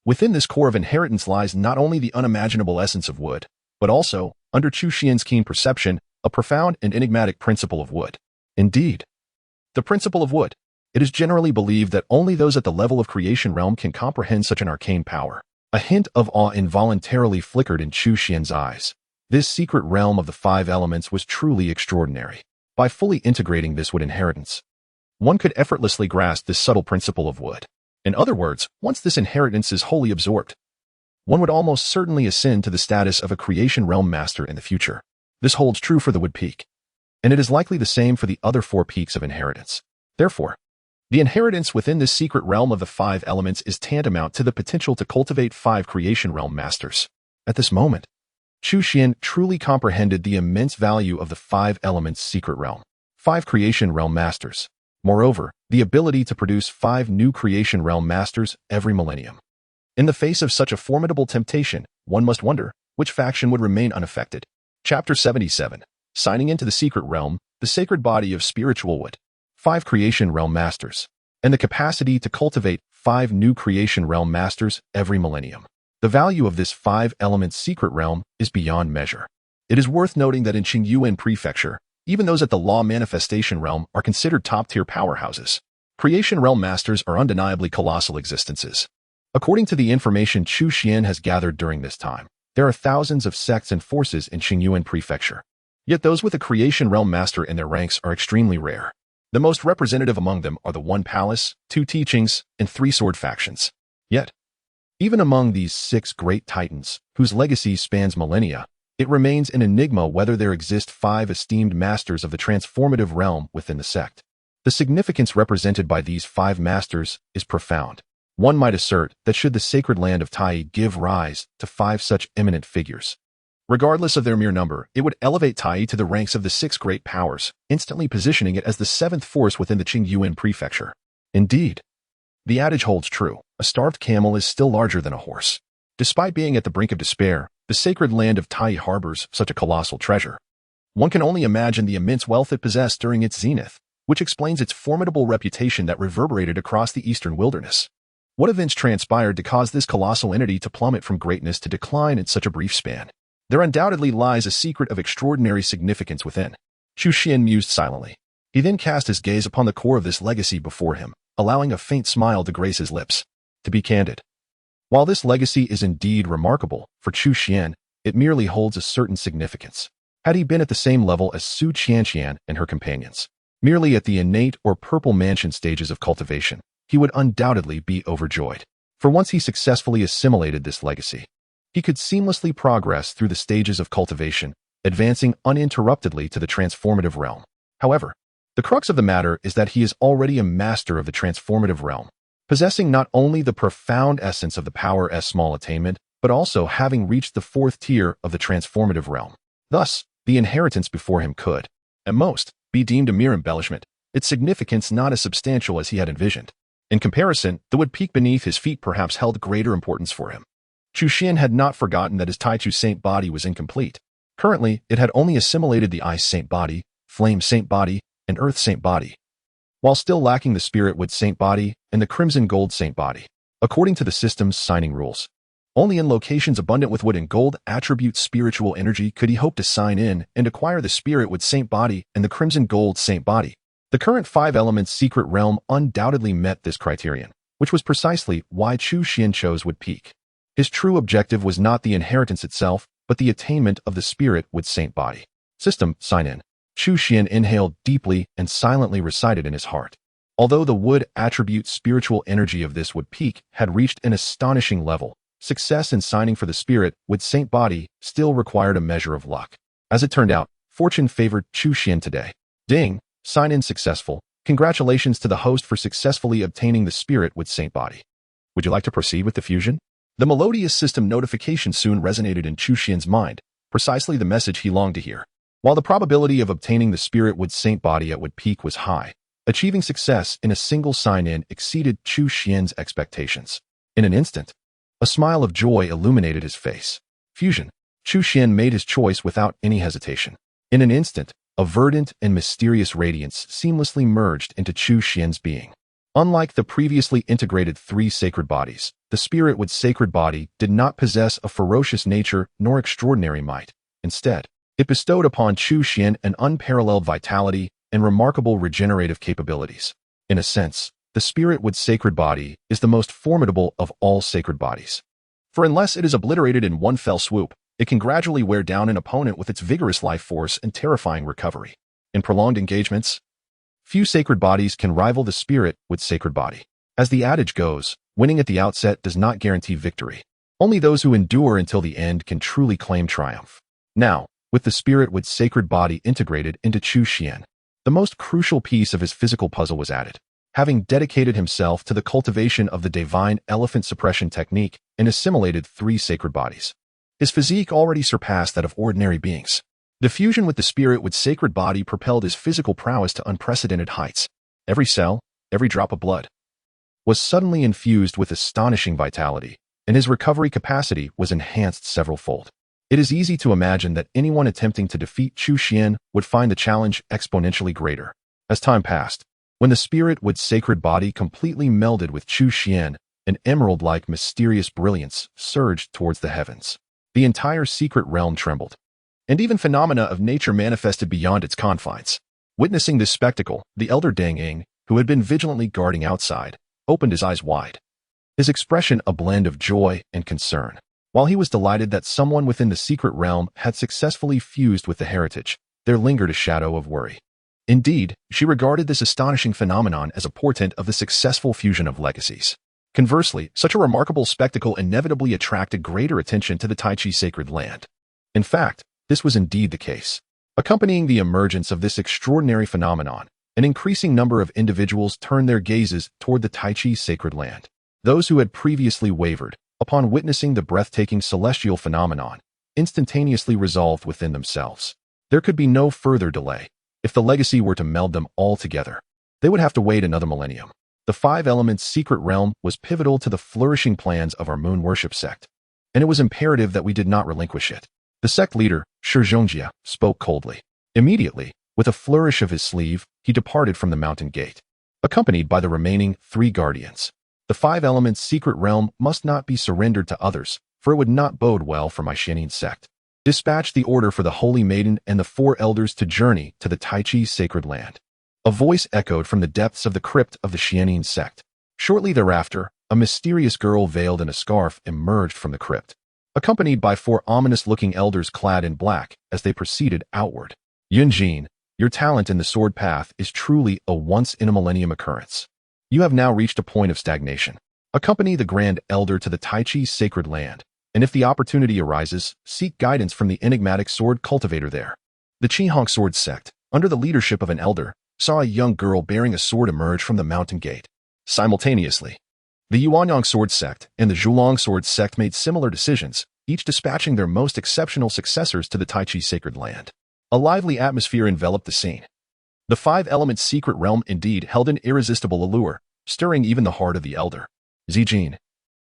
Within this core of inheritance lies not only the unimaginable essence of wood, but also, under Chu Xuan's keen perception, a profound and enigmatic principle of wood. Indeed, the principle of wood. It is generally believed that only those at the level of creation realm can comprehend such an arcane power. A hint of awe involuntarily flickered in Chu Xuan's eyes. This secret realm of the five elements was truly extraordinary. By fully integrating this wood inheritance, one could effortlessly grasp this subtle principle of wood. In other words, once this inheritance is wholly absorbed, one would almost certainly ascend to the status of a creation realm master in the future. This holds true for the wood peak, and it is likely the same for the other four peaks of inheritance. Therefore, the inheritance within this secret realm of the five elements is tantamount to the potential to cultivate five creation realm masters. At this moment, Chu Xuan truly comprehended the immense value of the five elements secret realm, five creation realm masters. Moreover, the ability to produce five new creation realm masters every millennium. In the face of such a formidable temptation, one must wonder which faction would remain unaffected. Chapter 77. Signing into the secret realm, the sacred body of spiritual wood. Five creation realm masters, and the capacity to cultivate five new creation realm masters every millennium. The value of this five-element secret realm is beyond measure. It is worth noting that in Qingyuan Prefecture, even those at the law manifestation realm are considered top-tier powerhouses. Creation realm masters are undeniably colossal existences. According to the information Chu Xuan has gathered during this time, there are thousands of sects and forces in Qingyuan Prefecture. Yet those with a creation realm master in their ranks are extremely rare. The most representative among them are the One Palace, Two Teachings, and Three Sword factions. Yet, even among these six great titans, whose legacy spans millennia, it remains an enigma whether there exist five esteemed masters of the transformative realm within the sect. The significance represented by these five masters is profound. One might assert that should the sacred land of Tai give rise to five such eminent figures, regardless of their mere number, it would elevate Tai to the ranks of the six great powers, instantly positioning it as the seventh force within the Qingyuan Prefecture. Indeed, the adage holds true. A starved camel is still larger than a horse. Despite being at the brink of despair, the sacred land of Tai harbors such a colossal treasure. One can only imagine the immense wealth it possessed during its zenith, which explains its formidable reputation that reverberated across the eastern wilderness. What events transpired to cause this colossal entity to plummet from greatness to decline in such a brief span? There undoubtedly lies a secret of extraordinary significance within. Chu Xuan mused silently. He then cast his gaze upon the core of this legacy before him, allowing a faint smile to grace his lips. To be candid, while this legacy is indeed remarkable, for Chu Xuan, it merely holds a certain significance. Had he been at the same level as Su Qianqian and her companions, merely at the innate or purple mansion stages of cultivation, he would undoubtedly be overjoyed. For once he successfully assimilated this legacy, he could seamlessly progress through the stages of cultivation, advancing uninterruptedly to the transformative realm. However, the crux of the matter is that he is already a master of the transformative realm, possessing not only the profound essence of the power as small attainment, but also having reached the fourth tier of the transformative realm. Thus, the inheritance before him could, at most, be deemed a mere embellishment, its significance not as substantial as he had envisioned. In comparison, the wood peak beneath his feet perhaps held greater importance for him. Chu Xuan had not forgotten that his Taichu Saint body was incomplete. Currently, it had only assimilated the Ice Saint body, Flame Saint body, and Earth Saint body, while still lacking the Spirit Wood Saint body and the Crimson Gold Saint body. According to the system's signing rules, only in locations abundant with wood and gold attribute spiritual energy could he hope to sign in and acquire the Spirit Wood Saint body and the Crimson Gold Saint body. The current five elements secret realm undoubtedly met this criterion, which was precisely why Chu Xuan chose Wood Peak. His true objective was not the inheritance itself, but the attainment of the Spirit Wood Saint body. System, sign in. Chu Xuan inhaled deeply and silently recited in his heart. Although the wood attribute spiritual energy of this Wood Peak had reached an astonishing level, success in signing for the Spirit Wood Saint body still required a measure of luck. As it turned out, fortune favored Chu Xuan today. Ding! Sign-in successful. Congratulations to the host for successfully obtaining the Spirit Wood Saint body. Would you like to proceed with the fusion? The melodious system notification soon resonated in Chu Xuan's mind, precisely the message he longed to hear. While the probability of obtaining the Spirit Wood Saint body at Wood Peak was high, achieving success in a single sign-in exceeded Chu Xuan's expectations. In an instant, a smile of joy illuminated his face. Fusion. Chu Xuan made his choice without any hesitation. In an instant, a verdant and mysterious radiance seamlessly merged into Chu Xuan's being. Unlike the previously integrated three sacred bodies, the spirit with sacred body did not possess a ferocious nature nor extraordinary might. Instead, it bestowed upon Chu Xuan an unparalleled vitality and remarkable regenerative capabilities. In a sense, the spirit with sacred body is the most formidable of all sacred bodies. For unless it is obliterated in one fell swoop, it can gradually wear down an opponent with its vigorous life force and terrifying recovery. In prolonged engagements, few sacred bodies can rival the spirit with sacred body. As the adage goes, winning at the outset does not guarantee victory. Only those who endure until the end can truly claim triumph. Now, with the spirit with sacred body integrated into Chu Xuan, the most crucial piece of his physical puzzle was added. Having dedicated himself to the cultivation of the divine elephant suppression technique and assimilated three sacred bodies, his physique already surpassed that of ordinary beings. The fusion with the spirit with sacred body propelled his physical prowess to unprecedented heights. Every cell, every drop of blood, was suddenly infused with astonishing vitality, and his recovery capacity was enhanced several-fold. It is easy to imagine that anyone attempting to defeat Chu Xuan would find the challenge exponentially greater. As time passed, when the spirit with sacred body completely melded with Chu Xuan, an emerald-like mysterious brilliance surged towards the heavens. The entire secret realm trembled, and even phenomena of nature manifested beyond its confines. Witnessing this spectacle, the elder Deng Ying, who had been vigilantly guarding outside, opened his eyes wide, his expression a blend of joy and concern. While he was delighted that someone within the secret realm had successfully fused with the heritage, there lingered a shadow of worry. Indeed, she regarded this astonishing phenomenon as a portent of the successful fusion of legacies. Conversely, such a remarkable spectacle inevitably attracted greater attention to the Tai Chi sacred land. In fact, this was indeed the case. Accompanying the emergence of this extraordinary phenomenon, an increasing number of individuals turned their gazes toward the Tai Chi sacred land. Those who had previously wavered, upon witnessing the breathtaking celestial phenomenon, instantaneously resolved within themselves. There could be no further delay. If the legacy were to meld them all together, they would have to wait another millennium. The Five Elements secret realm was pivotal to the flourishing plans of our moon worship sect, and it was imperative that we did not relinquish it. The sect leader, Shi Zhongjia, spoke coldly. Immediately, with a flourish of his sleeve, he departed from the mountain gate, accompanied by the remaining three guardians. The Five Elements secret realm must not be surrendered to others, for it would not bode well for my Xianin sect. Dispatch the order for the Holy Maiden and the four elders to journey to the Tai Chi sacred land. A voice echoed from the depths of the crypt of the Xianin sect. Shortly thereafter, a mysterious girl veiled in a scarf emerged from the crypt, accompanied by four ominous-looking elders clad in black as they proceeded outward. Yunjin, your talent in the sword path is truly a once-in-a-millennium occurrence. You have now reached a point of stagnation. Accompany the Grand Elder to the Tai Chi sacred land, and if the opportunity arises, seek guidance from the enigmatic sword cultivator there. The Qihong sword sect, under the leadership of an elder, saw a young girl bearing a sword emerge from the mountain gate. Simultaneously, the Yuanyang sword sect and the Zhulong sword sect made similar decisions, each dispatching their most exceptional successors to the Tai Chi sacred land. A lively atmosphere enveloped the scene. The Five Elements secret realm indeed held an irresistible allure, stirring even the heart of the elder. Zijin,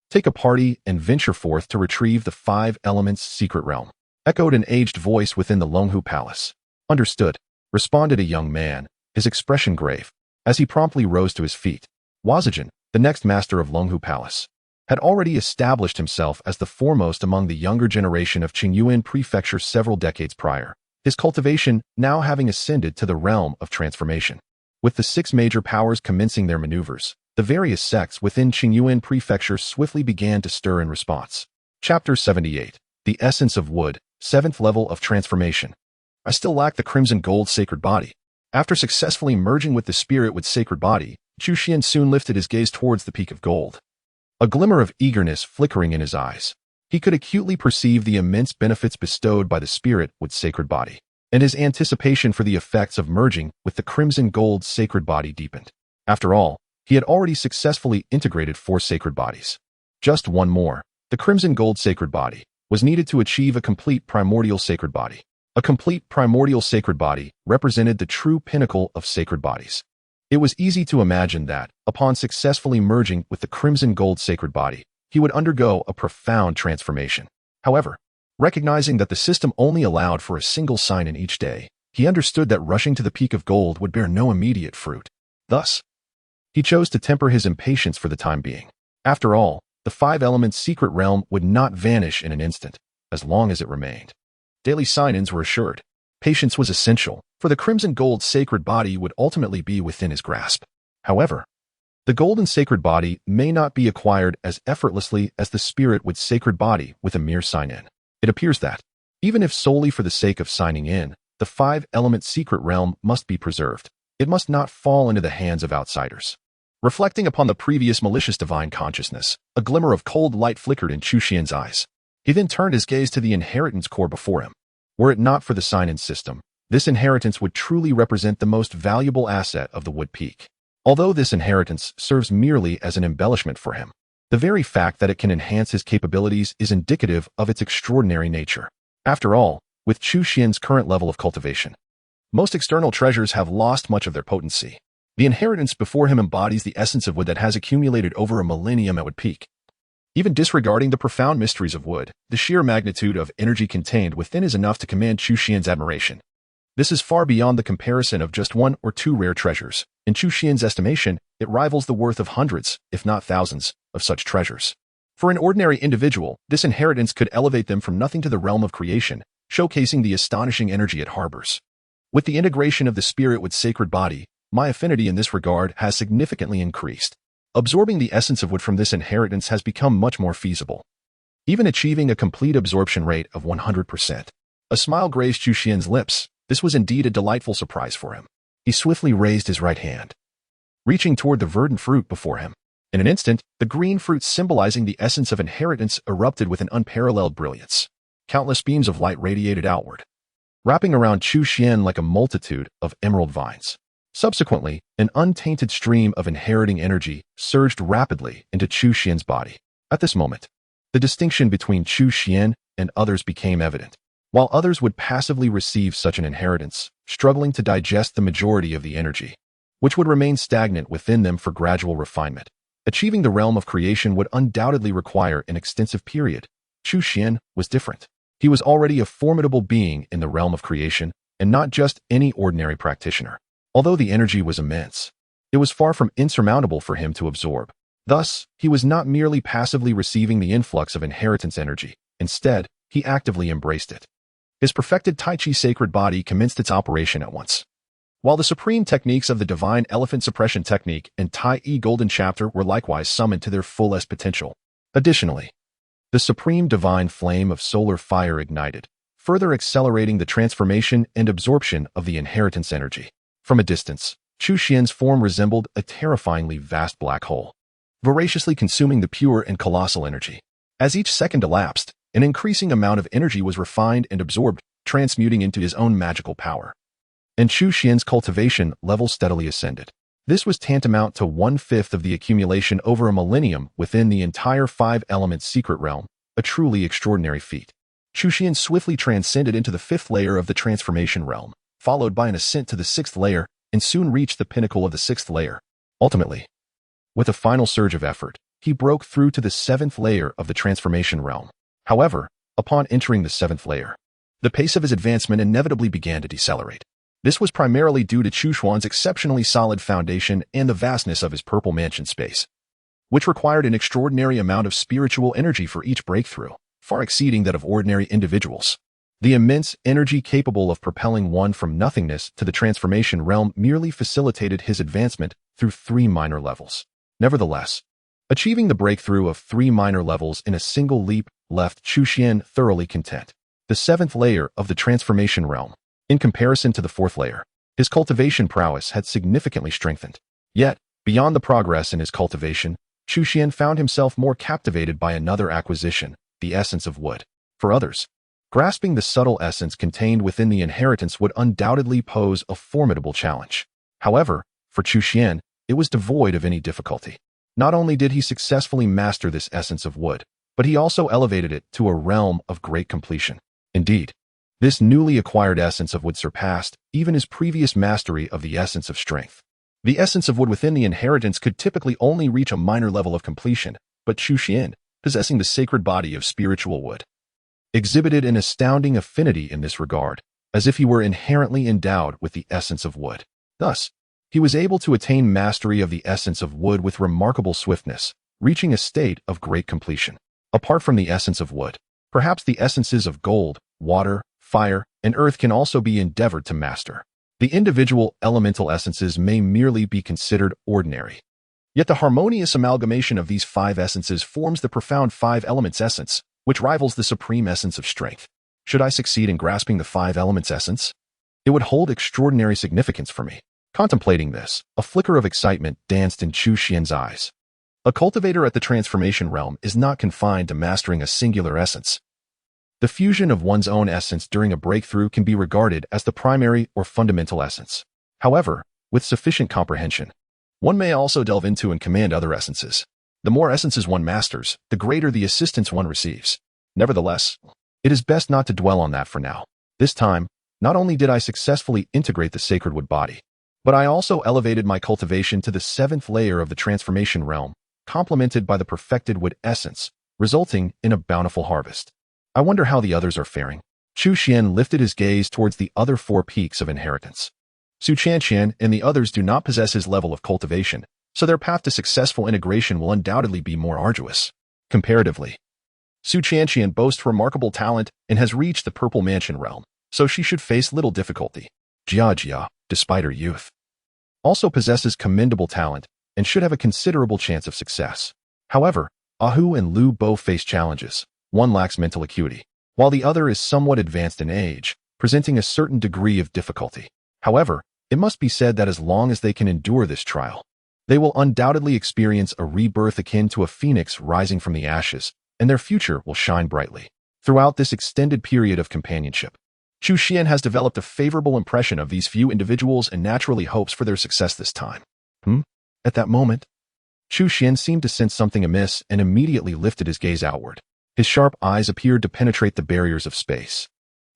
take a party and venture forth to retrieve the Five Elements secret realm, echoed an aged voice within the Longhu Palace. Understood, responded a young man, his expression grave, as he promptly rose to his feet. Wazijin, the next master of Longhu Palace, had already established himself as the foremost among the younger generation of Qingyuan Prefecture several decades prior, his cultivation now having ascended to the realm of transformation. With the six major powers commencing their maneuvers, the various sects within Qingyuan Prefecture swiftly began to stir in response. Chapter 78. The Essence of Wood, 7th Level of Transformation. I still lack the Crimson Gold Sacred Body. After successfully merging with the spirit with Sacred Body, Chu Xuan soon lifted his gaze towards the peak of gold. A glimmer of eagerness flickering in his eyes. He could acutely perceive the immense benefits bestowed by the spirit with Sacred Body, and his anticipation for the effects of merging with the Crimson Gold Sacred Body deepened. After all, he had already successfully integrated 4 sacred bodies. Just one more, the Crimson Gold Sacred Body, was needed to achieve a complete primordial sacred body. A complete primordial sacred body represented the true pinnacle of sacred bodies. It was easy to imagine that, upon successfully merging with the Crimson Gold Sacred Body, he would undergo a profound transformation. However, Recognizing that the system only allowed for a single sign in each day, he understood that rushing to the peak of gold would bear no immediate fruit. Thus, he chose to temper his impatience for the time being. After all, the five-element secret realm would not vanish in an instant, as long as it remained. Daily sign-ins were assured. Patience was essential, for the crimson gold sacred body would ultimately be within his grasp. However, the golden sacred body may not be acquired as effortlessly as the spirit with sacred body with a mere sign-in. It appears that, even if solely for the sake of signing in, the five-element secret realm must be preserved. It must not fall into the hands of outsiders. Reflecting upon the previous malicious divine consciousness, a glimmer of cold light flickered in Chu Xuan's eyes. He then turned his gaze to the inheritance core before him. Were it not for the sign-in system, this inheritance would truly represent the most valuable asset of the Wood Peak. Although this inheritance serves merely as an embellishment for him, the very fact that it can enhance his capabilities is indicative of its extraordinary nature. After all, with Chu Xuan's current level of cultivation, most external treasures have lost much of their potency. The inheritance before him embodies the essence of wood that has accumulated over a millennium at Wood Peak. Even disregarding the profound mysteries of wood, the sheer magnitude of energy contained within is enough to command Chu Xuan's admiration. This is far beyond the comparison of just one or two rare treasures. In Chu Xuan's estimation, it rivals the worth of hundreds, if not thousands, of such treasures. For an ordinary individual, this inheritance could elevate them from nothing to the realm of creation, showcasing the astonishing energy it harbors. With the integration of the spirit with sacred body, my affinity in this regard has significantly increased. Absorbing the essence of wood from this inheritance has become much more feasible, even achieving a complete absorption rate of 100%. A smile grazed Chu Xuan's lips. This was indeed a delightful surprise for him. He swiftly raised his right hand, reaching toward the verdant fruit before him. In an instant, the green fruit symbolizing the essence of inheritance erupted with an unparalleled brilliance. Countless beams of light radiated outward, wrapping around Chu Xuan like a multitude of emerald vines. Subsequently, an untainted stream of inheriting energy surged rapidly into Chu Xuan's body. At this moment, the distinction between Chu Xuan and others became evident. While others would passively receive such an inheritance, struggling to digest the majority of the energy, which would remain stagnant within them for gradual refinement. Achieving the realm of creation would undoubtedly require an extensive period. Chu Xuan was different. He was already a formidable being in the realm of creation, and not just any ordinary practitioner. Although the energy was immense, it was far from insurmountable for him to absorb. Thus, he was not merely passively receiving the influx of inheritance energy. Instead, he actively embraced it. His perfected Tai Chi sacred body commenced its operation at once. While the supreme techniques of the Divine Elephant Suppression Technique and Tai I Golden Chapter were likewise summoned to their fullest potential. Additionally, the supreme divine flame of solar fire ignited, further accelerating the transformation and absorption of the inheritance energy. From a distance, Chu Xuan's form resembled a terrifyingly vast black hole, voraciously consuming the pure and colossal energy. As each second elapsed, an increasing amount of energy was refined and absorbed, transmuting into his own magical power. And Chu Xuan's cultivation level steadily ascended. This was tantamount to 1/5 of the accumulation over a millennium within the entire five-element secret realm, a truly extraordinary feat. Chu Xuan swiftly transcended into the 5th layer of the transformation realm, followed by an ascent to the 6th layer, and soon reached the pinnacle of the 6th layer. Ultimately, with a final surge of effort, he broke through to the 7th layer of the transformation realm. However, upon entering the 7th layer, the pace of his advancement inevitably began to decelerate. This was primarily due to Chu Xuan's exceptionally solid foundation and the vastness of his purple mansion space, which required an extraordinary amount of spiritual energy for each breakthrough, far exceeding that of ordinary individuals. The immense energy capable of propelling one from nothingness to the transformation realm merely facilitated his advancement through 3 minor levels. Nevertheless, achieving the breakthrough of 3 minor levels in a single leap left Chu Xuan thoroughly content. The 7th layer of the transformation realm, in comparison to the 4th layer, his cultivation prowess had significantly strengthened. Yet, beyond the progress in his cultivation, Chu Xuan found himself more captivated by another acquisition, the essence of wood. For others, grasping the subtle essence contained within the inheritance would undoubtedly pose a formidable challenge. However, for Chu Xuan, it was devoid of any difficulty. Not only did he successfully master this essence of wood, but he also elevated it to a realm of great completion. Indeed, this newly acquired essence of wood surpassed even his previous mastery of the essence of strength. The essence of wood within the inheritance could typically only reach a minor level of completion, but Chu Xuan, possessing the sacred body of spiritual wood, exhibited an astounding affinity in this regard, as if he were inherently endowed with the essence of wood. Thus, he was able to attain mastery of the essence of wood with remarkable swiftness, reaching a state of great completion. Apart from the essence of wood, perhaps the essences of gold, water, fire, and earth can also be endeavored to master. The individual elemental essences may merely be considered ordinary. Yet the harmonious amalgamation of these 5 essences forms the profound 5 elements essence, which rivals the supreme essence of strength. Should I succeed in grasping the 5 elements essence, it would hold extraordinary significance for me. Contemplating this, a flicker of excitement danced in Chu Xuan's eyes. A cultivator at the transformation realm is not confined to mastering a singular essence. The fusion of one's own essence during a breakthrough can be regarded as the primary or fundamental essence. However, with sufficient comprehension, one may also delve into and command other essences. The more essences one masters, the greater the assistance one receives. Nevertheless, it is best not to dwell on that for now. This time, not only did I successfully integrate the sacred wood body, but I also elevated my cultivation to the 7th layer of the transformation realm, complemented by the perfected wood essence, resulting in a bountiful harvest. I wonder how the others are faring. Chu Xuan lifted his gaze towards the other 4 peaks of inheritance. Su Chanqian and the others do not possess his level of cultivation, so their path to successful integration will undoubtedly be more arduous. Comparatively, Su Chanqian boasts remarkable talent and has reached the Purple Mansion realm, so she should face little difficulty. Jia, despite her youth, also possesses commendable talent and should have a considerable chance of success. However, Ahu and Lu both face challenges. One lacks mental acuity, while the other is somewhat advanced in age, presenting a certain degree of difficulty. However, it must be said that as long as they can endure this trial, they will undoubtedly experience a rebirth akin to a phoenix rising from the ashes, and their future will shine brightly. Throughout this extended period of companionship, Chu Xuan has developed a favorable impression of these few individuals and naturally hopes for their success this time. At that moment, Chu Xuan seemed to sense something amiss and immediately lifted his gaze outward. His sharp eyes appeared to penetrate the barriers of space,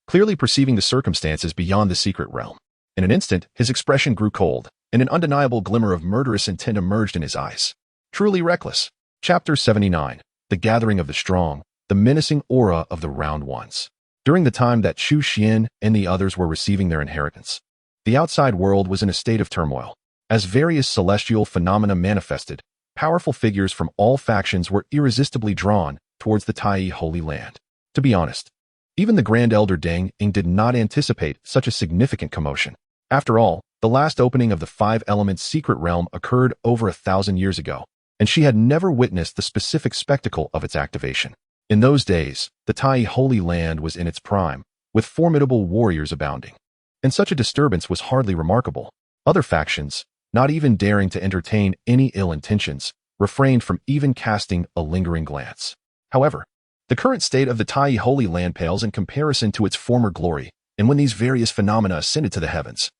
clearly perceiving the circumstances beyond the secret realm. In an instant, his expression grew cold, and an undeniable glimmer of murderous intent emerged in his eyes. Truly reckless. Chapter 79. The Gathering of the Strong, the menacing aura of the Round Ones. During the time that Chu Xuan and the others were receiving their inheritance, the outside world was in a state of turmoil. As various celestial phenomena manifested, powerful figures from all factions were irresistibly drawn towards the Tai Holy Land. To be honest, even the Grand Elder Deng Ying did not anticipate such a significant commotion. After all, the last opening of the 5 Elements secret realm occurred over 1,000 years ago, and she had never witnessed the specific spectacle of its activation. In those days, the Tai Holy Land was in its prime, with formidable warriors abounding, and such a disturbance was hardly remarkable. Other factions, not even daring to entertain any ill intentions, refrained from even casting a lingering glance. However, the current state of the Tai Holy Land pales in comparison to its former glory, and when these various phenomena ascended to the heavens,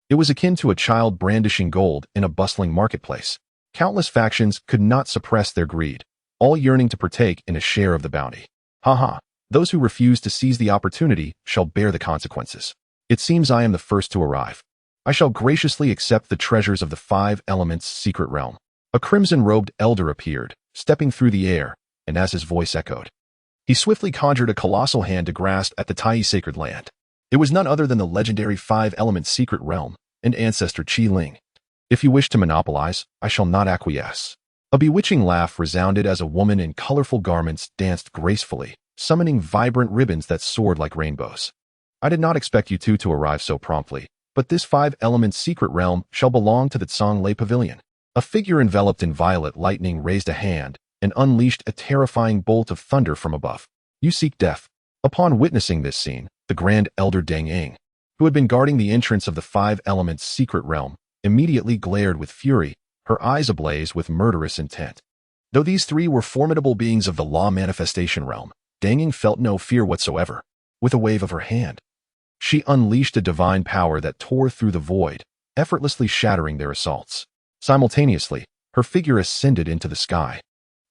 it was akin to a child brandishing gold in a bustling marketplace. Countless factions could not suppress their greed, all yearning to partake in a share of the bounty. Those who refuse to seize the opportunity shall bear the consequences. It seems I am the first to arrive. I shall graciously accept the treasures of the 5 Elements secret realm. A crimson-robed elder appeared, stepping through the air, and as his voice echoed, he swiftly conjured a colossal hand to grasp at the Tai sacred land. It was none other than the legendary 5 Elements secret realm and ancestor Qi Ling. If you wish to monopolize, I shall not acquiesce. A bewitching laugh resounded as a woman in colorful garments danced gracefully, summoning vibrant ribbons that soared like rainbows. I did not expect you two to arrive so promptly, but this 5 Elements secret realm shall belong to the Tsonglei Pavilion. A figure enveloped in violet lightning raised a hand and unleashed a terrifying bolt of thunder from above. You seek death. Upon witnessing this scene, the Grand Elder Deng Ying, who had been guarding the entrance of the 5 Elements secret realm, immediately glared with fury, her eyes ablaze with murderous intent. Though these 3 were formidable beings of the law manifestation realm, Deng Ying felt no fear whatsoever. With a wave of her hand, she unleashed a divine power that tore through the void, effortlessly shattering their assaults. Simultaneously, her figure ascended into the sky,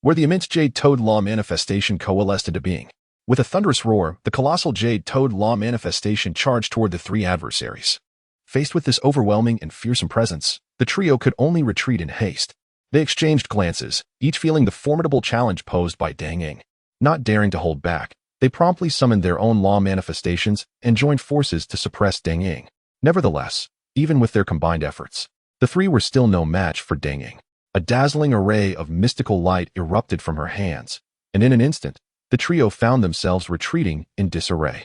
where the immense Jade Toad Law manifestation coalesced into being. With a thunderous roar, the colossal Jade Toad Law manifestation charged toward the 3 adversaries. Faced with this overwhelming and fearsome presence, the trio could only retreat in haste. They exchanged glances, each feeling the formidable challenge posed by Deng Ying. Not daring to hold back, They promptly summoned their own law manifestations and joined forces to suppress Deng Ying. Nevertheless, even with their combined efforts, the three were still no match for Deng Ying. A dazzling array of mystical light erupted from her hands, and in an instant, the trio found themselves retreating in disarray.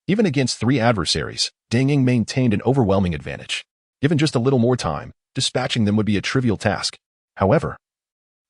Even against three adversaries, Deng Ying maintained an overwhelming advantage. Given just a little more time, dispatching them would be a trivial task. However,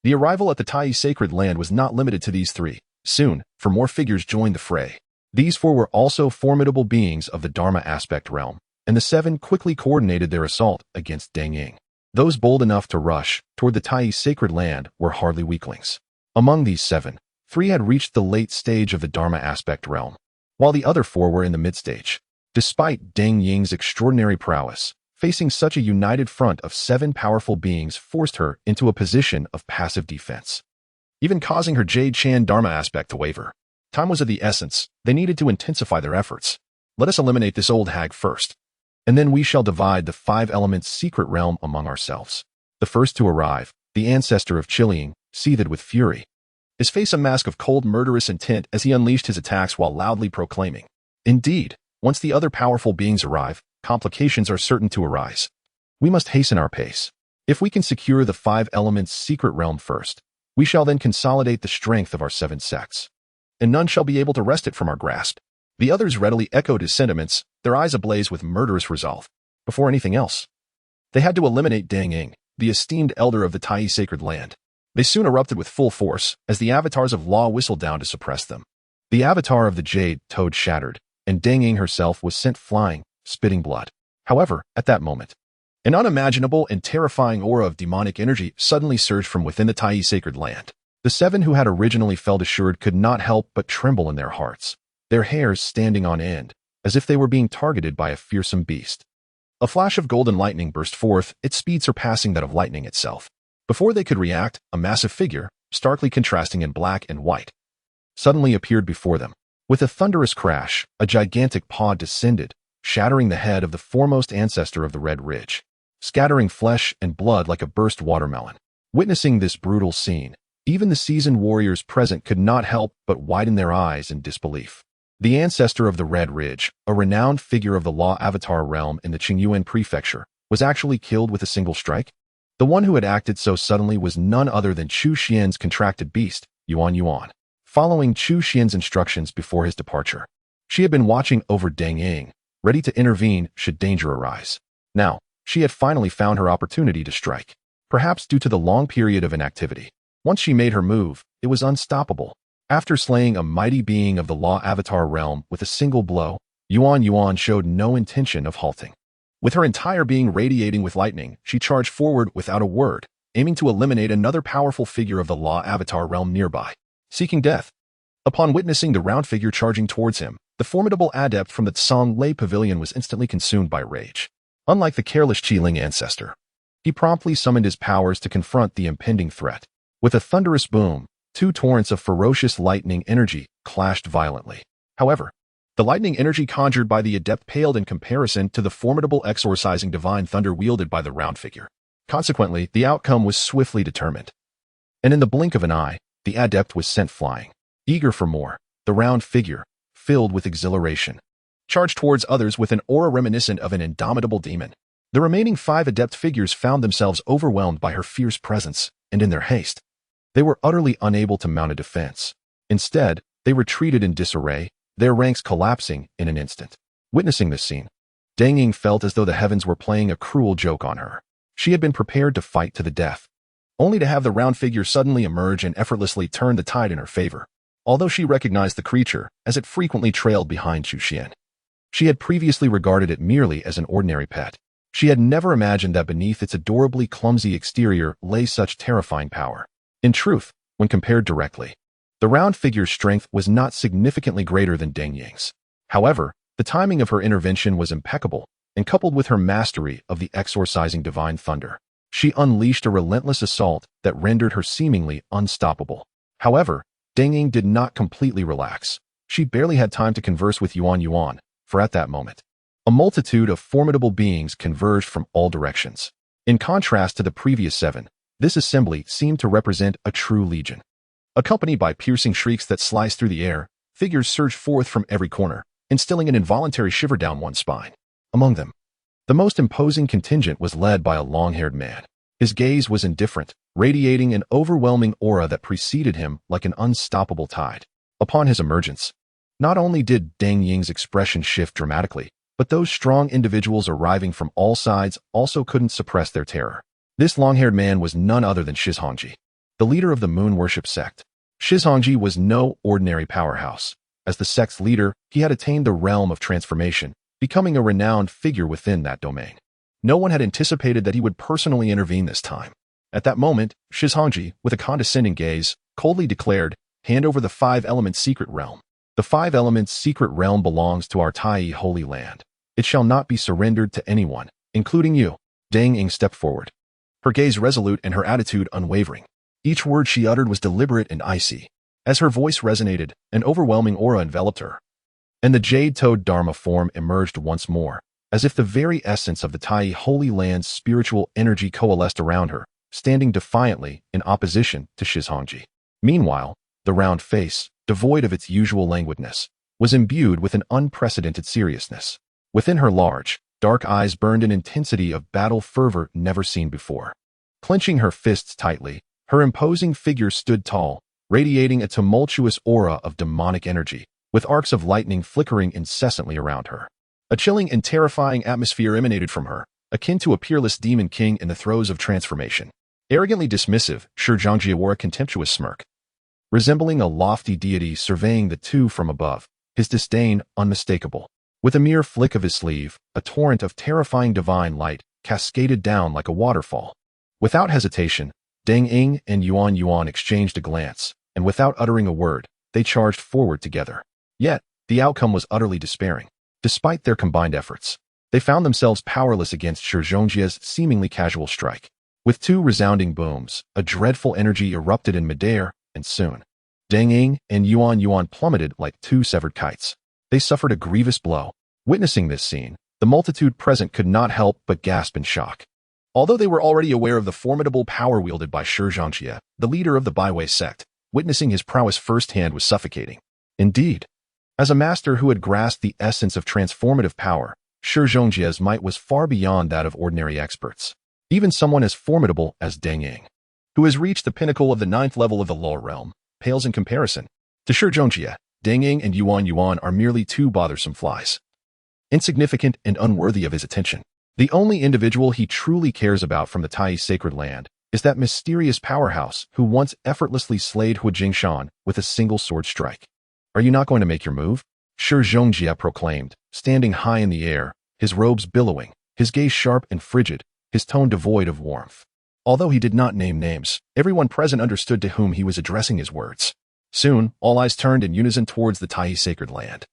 the arrival at the Tai sacred land was not limited to these three. Soon, more figures joined the fray. These four were also formidable beings of the Dharma aspect realm, and the seven quickly coordinated their assault against Deng Ying. Those bold enough to rush toward the Tai sacred land were hardly weaklings. Among these seven, three had reached the late stage of the Dharma aspect realm, while the other four were in the mid-stage. Despite Deng Ying's extraordinary prowess, facing such a united front of seven powerful beings forced her into a position of passive defense, even causing her Jade Chan Dharma aspect to waver. Time was of the essence. They needed to intensify their efforts. Let us eliminate this old hag first, and then we shall divide the five elements secret realm among ourselves. The first to arrive, the ancestor of Chilean, seethed with fury, his face a mask of cold murderous intent as he unleashed his attacks while loudly proclaiming, "Indeed, once the other powerful beings arrive, complications are certain to arise. We must hasten our pace. If we can secure the five elements secret realm first, we shall then consolidate the strength of our seven sects, and none shall be able to wrest it from our grasp." The others readily echoed his sentiments, their eyes ablaze with murderous resolve. Before anything else, they had to eliminate Deng Ying, the esteemed elder of the Tai sacred land. They soon erupted with full force as the avatars of law whistled down to suppress them. The avatar of the Jade Toad shattered, and Deng Ying herself was sent flying, spitting blood. However, at that moment, an unimaginable and terrifying aura of demonic energy suddenly surged from within the Tai sacred land. The seven who had originally felt assured could not help but tremble in their hearts, their hairs standing on end, as if they were being targeted by a fearsome beast. A flash of golden lightning burst forth, its speed surpassing that of lightning itself. Before they could react, a massive figure, starkly contrasting in black and white, suddenly appeared before them. With a thunderous crash, a gigantic paw descended, shattering the head of the foremost ancestor of the Red Ridge, scattering flesh and blood like a burst watermelon. Witnessing this brutal scene, even the seasoned warriors present could not help but widen their eyes in disbelief. The ancestor of the Red Ridge, a renowned figure of the law avatar realm in the Qingyuan prefecture, was actually killed with a single strike. The one who had acted so suddenly was none other than Chu Xuan's contracted beast, Yuan. Following Chu Xuan's instructions before his departure, she had been watching over Deng Ying, ready to intervene should danger arise. Now, she had finally found her opportunity to strike. Perhaps due to the long period of inactivity, once she made her move, it was unstoppable. After slaying a mighty being of the law avatar realm with a single blow, Yuan showed no intention of halting. With her entire being radiating with lightning, she charged forward without a word, aiming to eliminate another powerful figure of the law avatar realm nearby, seeking death. Upon witnessing the round figure charging towards him, the formidable adept from the Tsang Lei Pavilion was instantly consumed by rage. Unlike the careless Qiling ancestor, he promptly summoned his powers to confront the impending threat. With a thunderous boom, two torrents of ferocious lightning energy clashed violently. However, the lightning energy conjured by the adept paled in comparison to the formidable exorcising divine thunder wielded by the round figure. Consequently, the outcome was swiftly determined. And in the blink of an eye, the adept was sent flying. Eager for more, the round figure, filled with exhilaration, charged towards others with an aura reminiscent of an indomitable demon. The remaining five adept figures found themselves overwhelmed by her fierce presence, and in their haste, they were utterly unable to mount a defense. Instead, they retreated in disarray, their ranks collapsing in an instant. Witnessing this scene, Deng Ying felt as though the heavens were playing a cruel joke on her. She had been prepared to fight to the death, only to have the round figure suddenly emerge and effortlessly turn the tide in her favor. Although she recognized the creature, as it frequently trailed behind Chu Xuan, she had previously regarded it merely as an ordinary pet. She had never imagined that beneath its adorably clumsy exterior lay such terrifying power. In truth, when compared directly, the round figure's strength was not significantly greater than Deng Ying's. However, the timing of her intervention was impeccable, and coupled with her mastery of the exorcising divine thunder, she unleashed a relentless assault that rendered her seemingly unstoppable. However, Deng Ying did not completely relax. She barely had time to converse with Yuan, for at that moment, a multitude of formidable beings converged from all directions. In contrast to the previous seven, this assembly seemed to represent a true legion. Accompanied by piercing shrieks that sliced through the air, figures surged forth from every corner, instilling an involuntary shiver down one's spine. Among them, the most imposing contingent was led by a long-haired man. His gaze was indifferent, radiating an overwhelming aura that preceded him like an unstoppable tide. Upon his emergence, not only did Deng Ying's expression shift dramatically, but those strong individuals arriving from all sides also couldn't suppress their terror. This long-haired man was none other than Shizhongji, the leader of the moon worship sect. Shizhongji was no ordinary powerhouse. As the sect's leader, he had attained the realm of transformation, becoming a renowned figure within that domain. No one had anticipated that he would personally intervene this time. At that moment, Shizhongji, with a condescending gaze, coldly declared, "Hand over the Five Elements Secret Realm. The Five Elements Secret Realm belongs to our Tai Holy Land. It shall not be surrendered to anyone, including you." Deng Ying stepped forward, her gaze resolute and her attitude unwavering. Each word she uttered was deliberate and icy. As her voice resonated, an overwhelming aura enveloped her, and the jade-toed Dharma form emerged once more, as if the very essence of the Tai Holy Land's spiritual energy coalesced around her, standing defiantly in opposition to Shizhongji. Meanwhile, the round face, devoid of its usual languidness, was imbued with an unprecedented seriousness. Within her large, dark eyes burned an intensity of battle fervor never seen before. Clenching her fists tightly, her imposing figure stood tall, radiating a tumultuous aura of demonic energy, with arcs of lightning flickering incessantly around her. A chilling and terrifying atmosphere emanated from her, akin to a peerless demon king in the throes of transformation. Arrogantly dismissive, Shizhongji wore a contemptuous smirk, resembling a lofty deity surveying the two from above, his disdain unmistakable. With a mere flick of his sleeve, a torrent of terrifying divine light cascaded down like a waterfall. Without hesitation, Deng Ying and Yuan exchanged a glance, and without uttering a word, they charged forward together. Yet, the outcome was utterly despairing. Despite their combined efforts, they found themselves powerless against Shizhongji's seemingly casual strike. With two resounding booms, a dreadful energy erupted in midair, and soon, Deng Ying and Yuan plummeted like two severed kites. They suffered a grievous blow. Witnessing this scene, the multitude present could not help but gasp in shock. Although they were already aware of the formidable power wielded by Shizhongji, the leader of the Baiwei sect, witnessing his prowess firsthand was suffocating. Indeed, as a master who had grasped the essence of transformative power, Shizhongji's might was far beyond that of ordinary experts. Even someone as formidable as Deng Ying, who has reached the pinnacle of the 9th level of the lower realm, pales in comparison. To Shizhongji, Deng Ying and Yuan are merely two bothersome flies, insignificant and unworthy of his attention. The only individual he truly cares about from the Tai sacred land is that mysterious powerhouse who once effortlessly slayed Hu Jingshan with a single sword strike. "Are you not going to make your move?" Shizhongji proclaimed, standing high in the air, his robes billowing, his gaze sharp and frigid, his tone devoid of warmth. Although he did not name names, everyone present understood to whom he was addressing his words. Soon, all eyes turned in unison towards the Tai sacred land,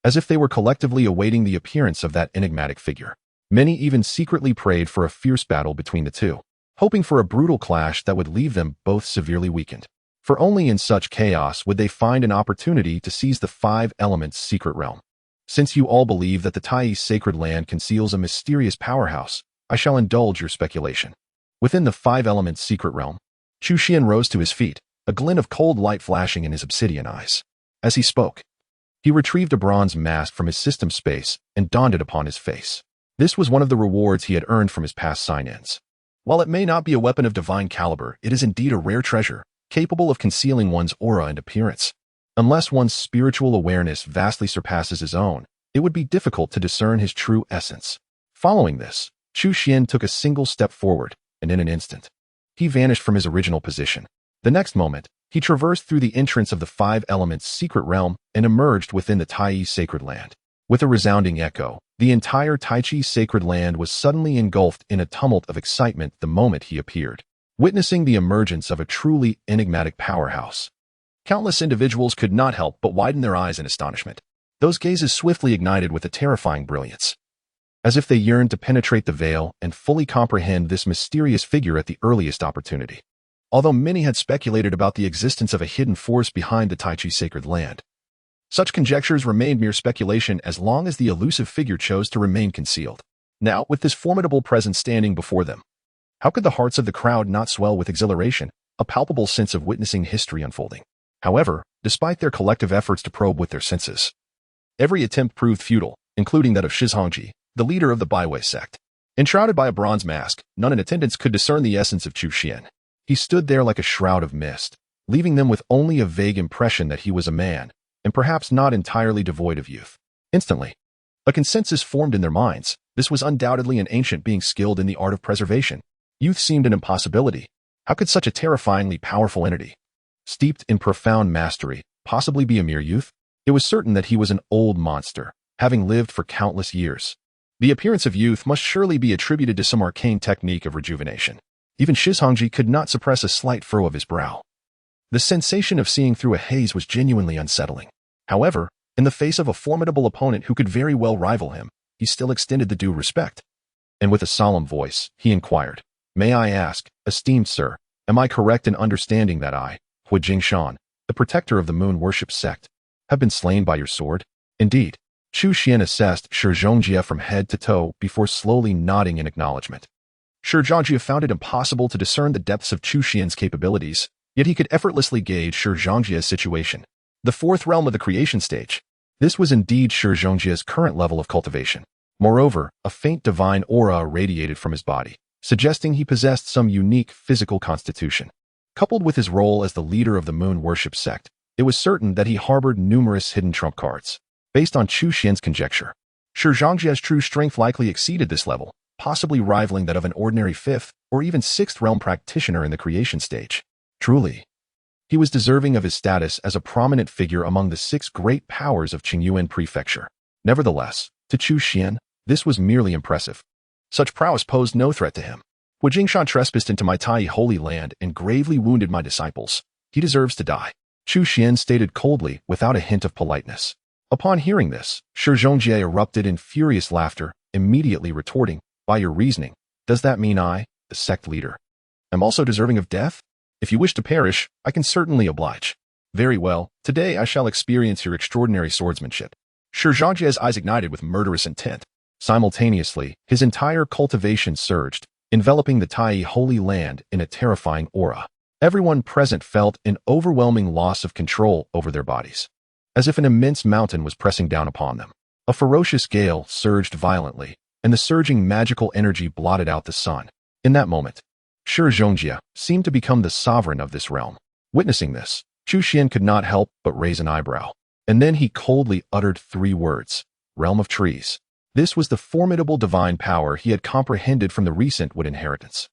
as if they were collectively awaiting the appearance of that enigmatic figure. Many even secretly prayed for a fierce battle between the two, hoping for a brutal clash that would leave them both severely weakened. For only in such chaos would they find an opportunity to seize the Five Elements Secret Realm. Since you all believe that the Tai sacred land conceals a mysterious powerhouse, I shall indulge your speculation. Within the Five Elements Secret Realm, Chu Xuan rose to his feet, a glint of cold light flashing in his obsidian eyes. As he spoke, he retrieved a bronze mask from his system space and donned it upon his face. This was one of the rewards he had earned from his past sign-ins. While it may not be a weapon of divine caliber, it is indeed a rare treasure, capable of concealing one's aura and appearance. Unless one's spiritual awareness vastly surpasses his own, it would be difficult to discern his true essence. Following this, Chu Xuan took a single step forward, and in an instant, he vanished from his original position. The next moment, he traversed through the entrance of the Five Elements Secret Realm and emerged within the Tai sacred land. With a resounding echo, the entire Tai Chi sacred land was suddenly engulfed in a tumult of excitement the moment he appeared, witnessing the emergence of a truly enigmatic powerhouse. Countless individuals could not help but widen their eyes in astonishment. Those gazes swiftly ignited with a terrifying brilliance, as if they yearned to penetrate the veil and fully comprehend this mysterious figure at the earliest opportunity. Although many had speculated about the existence of a hidden force behind the Tai Chi sacred land, such conjectures remained mere speculation as long as the elusive figure chose to remain concealed. Now, with this formidable presence standing before them, how could the hearts of the crowd not swell with exhilaration, a palpable sense of witnessing history unfolding? However, despite their collective efforts to probe with their senses, every attempt proved futile, including that of Shizhongji, the leader of the Baiwei sect. Enshrouded by a bronze mask, none in attendance could discern the essence of Chu Xuan. He stood there like a shroud of mist, leaving them with only a vague impression that he was a man, and perhaps not entirely devoid of youth. Instantly, a consensus formed in their minds. This was undoubtedly an ancient being skilled in the art of preservation. Youth seemed an impossibility. How could such a terrifyingly powerful entity, steeped in profound mastery, possibly be a mere youth? It was certain that he was an old monster, having lived for countless years. The appearance of youth must surely be attributed to some arcane technique of rejuvenation. Even Shizhongji could not suppress a slight furrow of his brow. The sensation of seeing through a haze was genuinely unsettling. However, in the face of a formidable opponent who could very well rival him, he still extended the due respect. And with a solemn voice, he inquired, "May I ask, esteemed sir, am I correct in understanding that I, Hu Jingshan, the protector of the moon worship sect, have been slain by your sword?" Indeed. Chu Xuan assessed Shizhongjie from head to toe before slowly nodding in acknowledgement. Shizhongjie found it impossible to discern the depths of Chu Xuan's capabilities, yet he could effortlessly gauge Shizhongjie's situation. The fourth realm of the creation stage. This was indeed Shizhongjie's current level of cultivation. Moreover, a faint divine aura radiated from his body, suggesting he possessed some unique physical constitution. Coupled with his role as the leader of the moon worship sect, it was certain that he harbored numerous hidden trump cards. Based on Chu Xuan's conjecture, Shizhongjie's true strength likely exceeded this level, possibly rivaling that of an ordinary fifth or even sixth realm practitioner in the creation stage. Truly, he was deserving of his status as a prominent figure among the 6 great powers of Qingyuan Prefecture. Nevertheless, to Chu Xuan, this was merely impressive. Such prowess posed no threat to him. Hu Jingshan trespassed into my Tai holy land and gravely wounded my disciples. He deserves to die, Chu Xuan stated coldly without a hint of politeness. Upon hearing this, Shizhongjie erupted in furious laughter, immediately retorting, "By your reasoning, does that mean I, the sect leader, am also deserving of death? If you wish to perish, I can certainly oblige." "Very well, today I shall experience your extraordinary swordsmanship." Shizhongjie's eyes ignited with murderous intent. Simultaneously, his entire cultivation surged, enveloping the Tai holy land in a terrifying aura. Everyone present felt an overwhelming loss of control over their bodies, as if an immense mountain was pressing down upon them. A ferocious gale surged violently, and the surging magical energy blotted out the sun. In that moment, Shizhongjie seemed to become the sovereign of this realm. Witnessing this, Chu Xuan could not help but raise an eyebrow. And then he coldly uttered 3 words, "Realm of Trees." This was the formidable divine power he had comprehended from the recent Wood inheritance.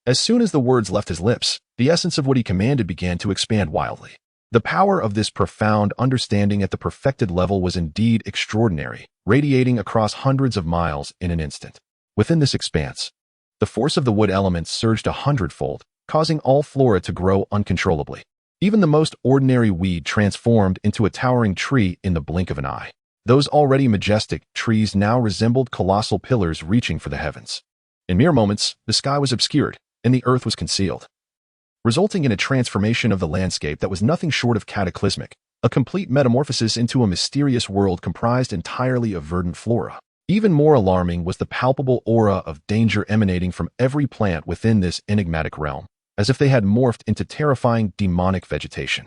As soon as the words left his lips, the essence of what he commanded began to expand wildly. The power of this profound understanding at the perfected level was indeed extraordinary, radiating across hundreds of miles in an instant. Within this expanse, the force of the wood elements surged 100-fold, causing all flora to grow uncontrollably. Even the most ordinary weed transformed into a towering tree in the blink of an eye. Those already majestic trees now resembled colossal pillars reaching for the heavens. In mere moments, the sky was obscured, and the earth was concealed, resulting in a transformation of the landscape that was nothing short of cataclysmic, a complete metamorphosis into a mysterious world comprised entirely of verdant flora. Even more alarming was the palpable aura of danger emanating from every plant within this enigmatic realm, as if they had morphed into terrifying demonic vegetation.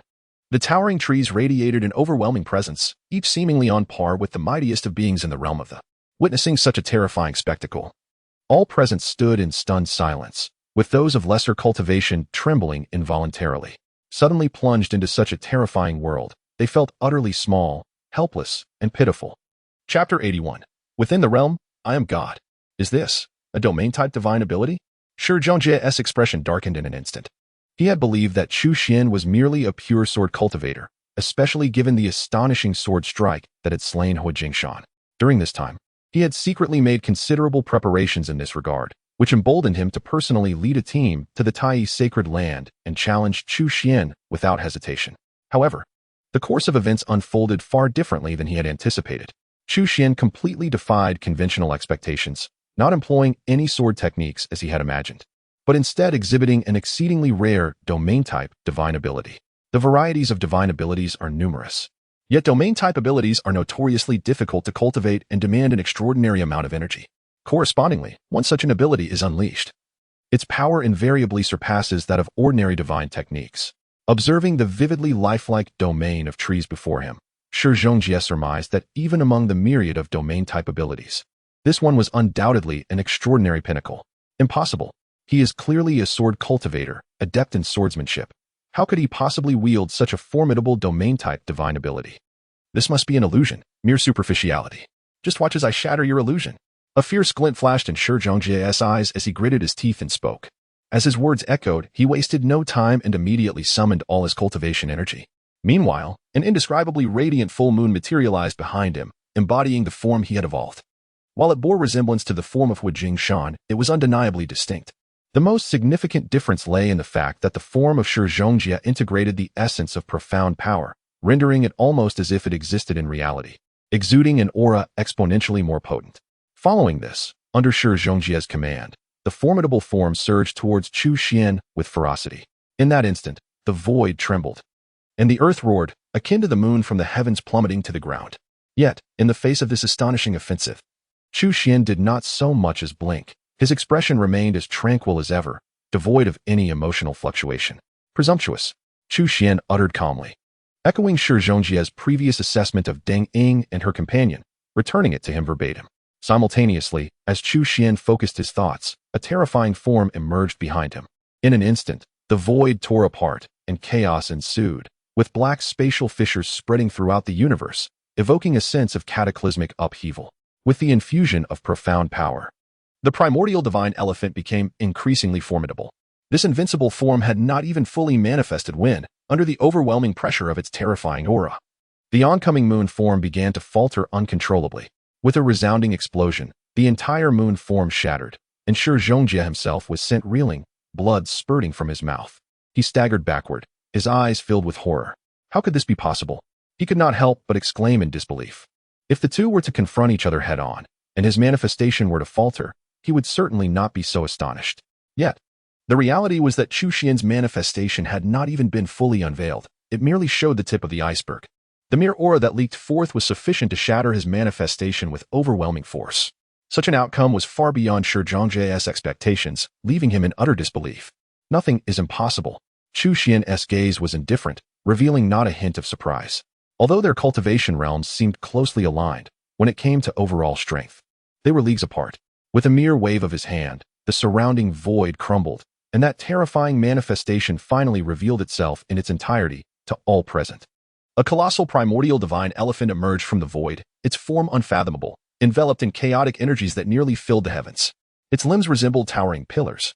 The towering trees radiated an overwhelming presence, each seemingly on par with the mightiest of beings in the realm of the. Witnessing such a terrifying spectacle, all present stood in stunned silence, with those of lesser cultivation trembling involuntarily. Suddenly plunged into such a terrifying world, they felt utterly small, helpless, and pitiful. Chapter 81. Within the realm, I am God. Is this a domain-type divine ability? Shizhongjie's expression darkened in an instant. He had believed that Chu Xuan was merely a pure sword cultivator, especially given the astonishing sword strike that had slain Hu Jingshan. During this time, he had secretly made considerable preparations in this regard, which emboldened him to personally lead a team to the Tai sacred land and challenge Chu Xuan without hesitation. However, the course of events unfolded far differently than he had anticipated. Chu Xuan completely defied conventional expectations, not employing any sword techniques as he had imagined, but instead exhibiting an exceedingly rare domain-type divine ability. The varieties of divine abilities are numerous, yet domain-type abilities are notoriously difficult to cultivate and demand an extraordinary amount of energy. Correspondingly, once such an ability is unleashed, its power invariably surpasses that of ordinary divine techniques. Observing the vividly lifelike domain of trees before him, Shi Zhongjie surmised that even among the myriad of domain-type abilities, this one was undoubtedly an extraordinary pinnacle. Impossible. He is clearly a sword cultivator, adept in swordsmanship. How could he possibly wield such a formidable domain-type divine ability? This must be an illusion, mere superficiality. Just watch as I shatter your illusion. A fierce glint flashed in Shi Zhongjie's eyes as he gritted his teeth and spoke. As his words echoed, he wasted no time and immediately summoned all his cultivation energy. Meanwhile, an indescribably radiant full moon materialized behind him, embodying the form he had evolved. While it bore resemblance to the form of Jing Shan, it was undeniably distinct. The most significant difference lay in the fact that the form of Shi Zhongjie integrated the essence of profound power, rendering it almost as if it existed in reality, exuding an aura exponentially more potent. Following this, under Shi Zhongjie's command, the formidable form surged towards Chu Xuan with ferocity. In that instant, the void trembled, and the earth roared, akin to the moon from the heavens plummeting to the ground. Yet, in the face of this astonishing offensive, Chu Xuan did not so much as blink. His expression remained as tranquil as ever, devoid of any emotional fluctuation. Presumptuous, Chu Xuan uttered calmly, echoing Shi Zhongjie's previous assessment of Deng Ying and her companion, returning it to him verbatim. Simultaneously, as Chu Xuan focused his thoughts, a terrifying form emerged behind him. In an instant, the void tore apart, and chaos ensued, with black spatial fissures spreading throughout the universe, evoking a sense of cataclysmic upheaval. With the infusion of profound power, the primordial divine elephant became increasingly formidable. This invincible form had not even fully manifested when, under the overwhelming pressure of its terrifying aura, the oncoming moon form began to falter uncontrollably. With a resounding explosion, the entire moon form shattered, and Shi Zhongjie himself was sent reeling, blood spurting from his mouth. He staggered backward, his eyes filled with horror. How could this be possible? He could not help but exclaim in disbelief. If the two were to confront each other head-on, and his manifestation were to falter, he would certainly not be so astonished. Yet, the reality was that Chu Xuan's manifestation had not even been fully unveiled. It merely showed the tip of the iceberg. The mere aura that leaked forth was sufficient to shatter his manifestation with overwhelming force. Such an outcome was far beyond Shi Zhongjie's expectations, leaving him in utter disbelief. Nothing is impossible. Chu Xuan's gaze was indifferent, revealing not a hint of surprise. Although their cultivation realms seemed closely aligned, when it came to overall strength, they were leagues apart. With a mere wave of his hand, the surrounding void crumbled, and that terrifying manifestation finally revealed itself in its entirety to all present. A colossal primordial divine elephant emerged from the void, its form unfathomable, enveloped in chaotic energies that nearly filled the heavens. Its limbs resembled towering pillars,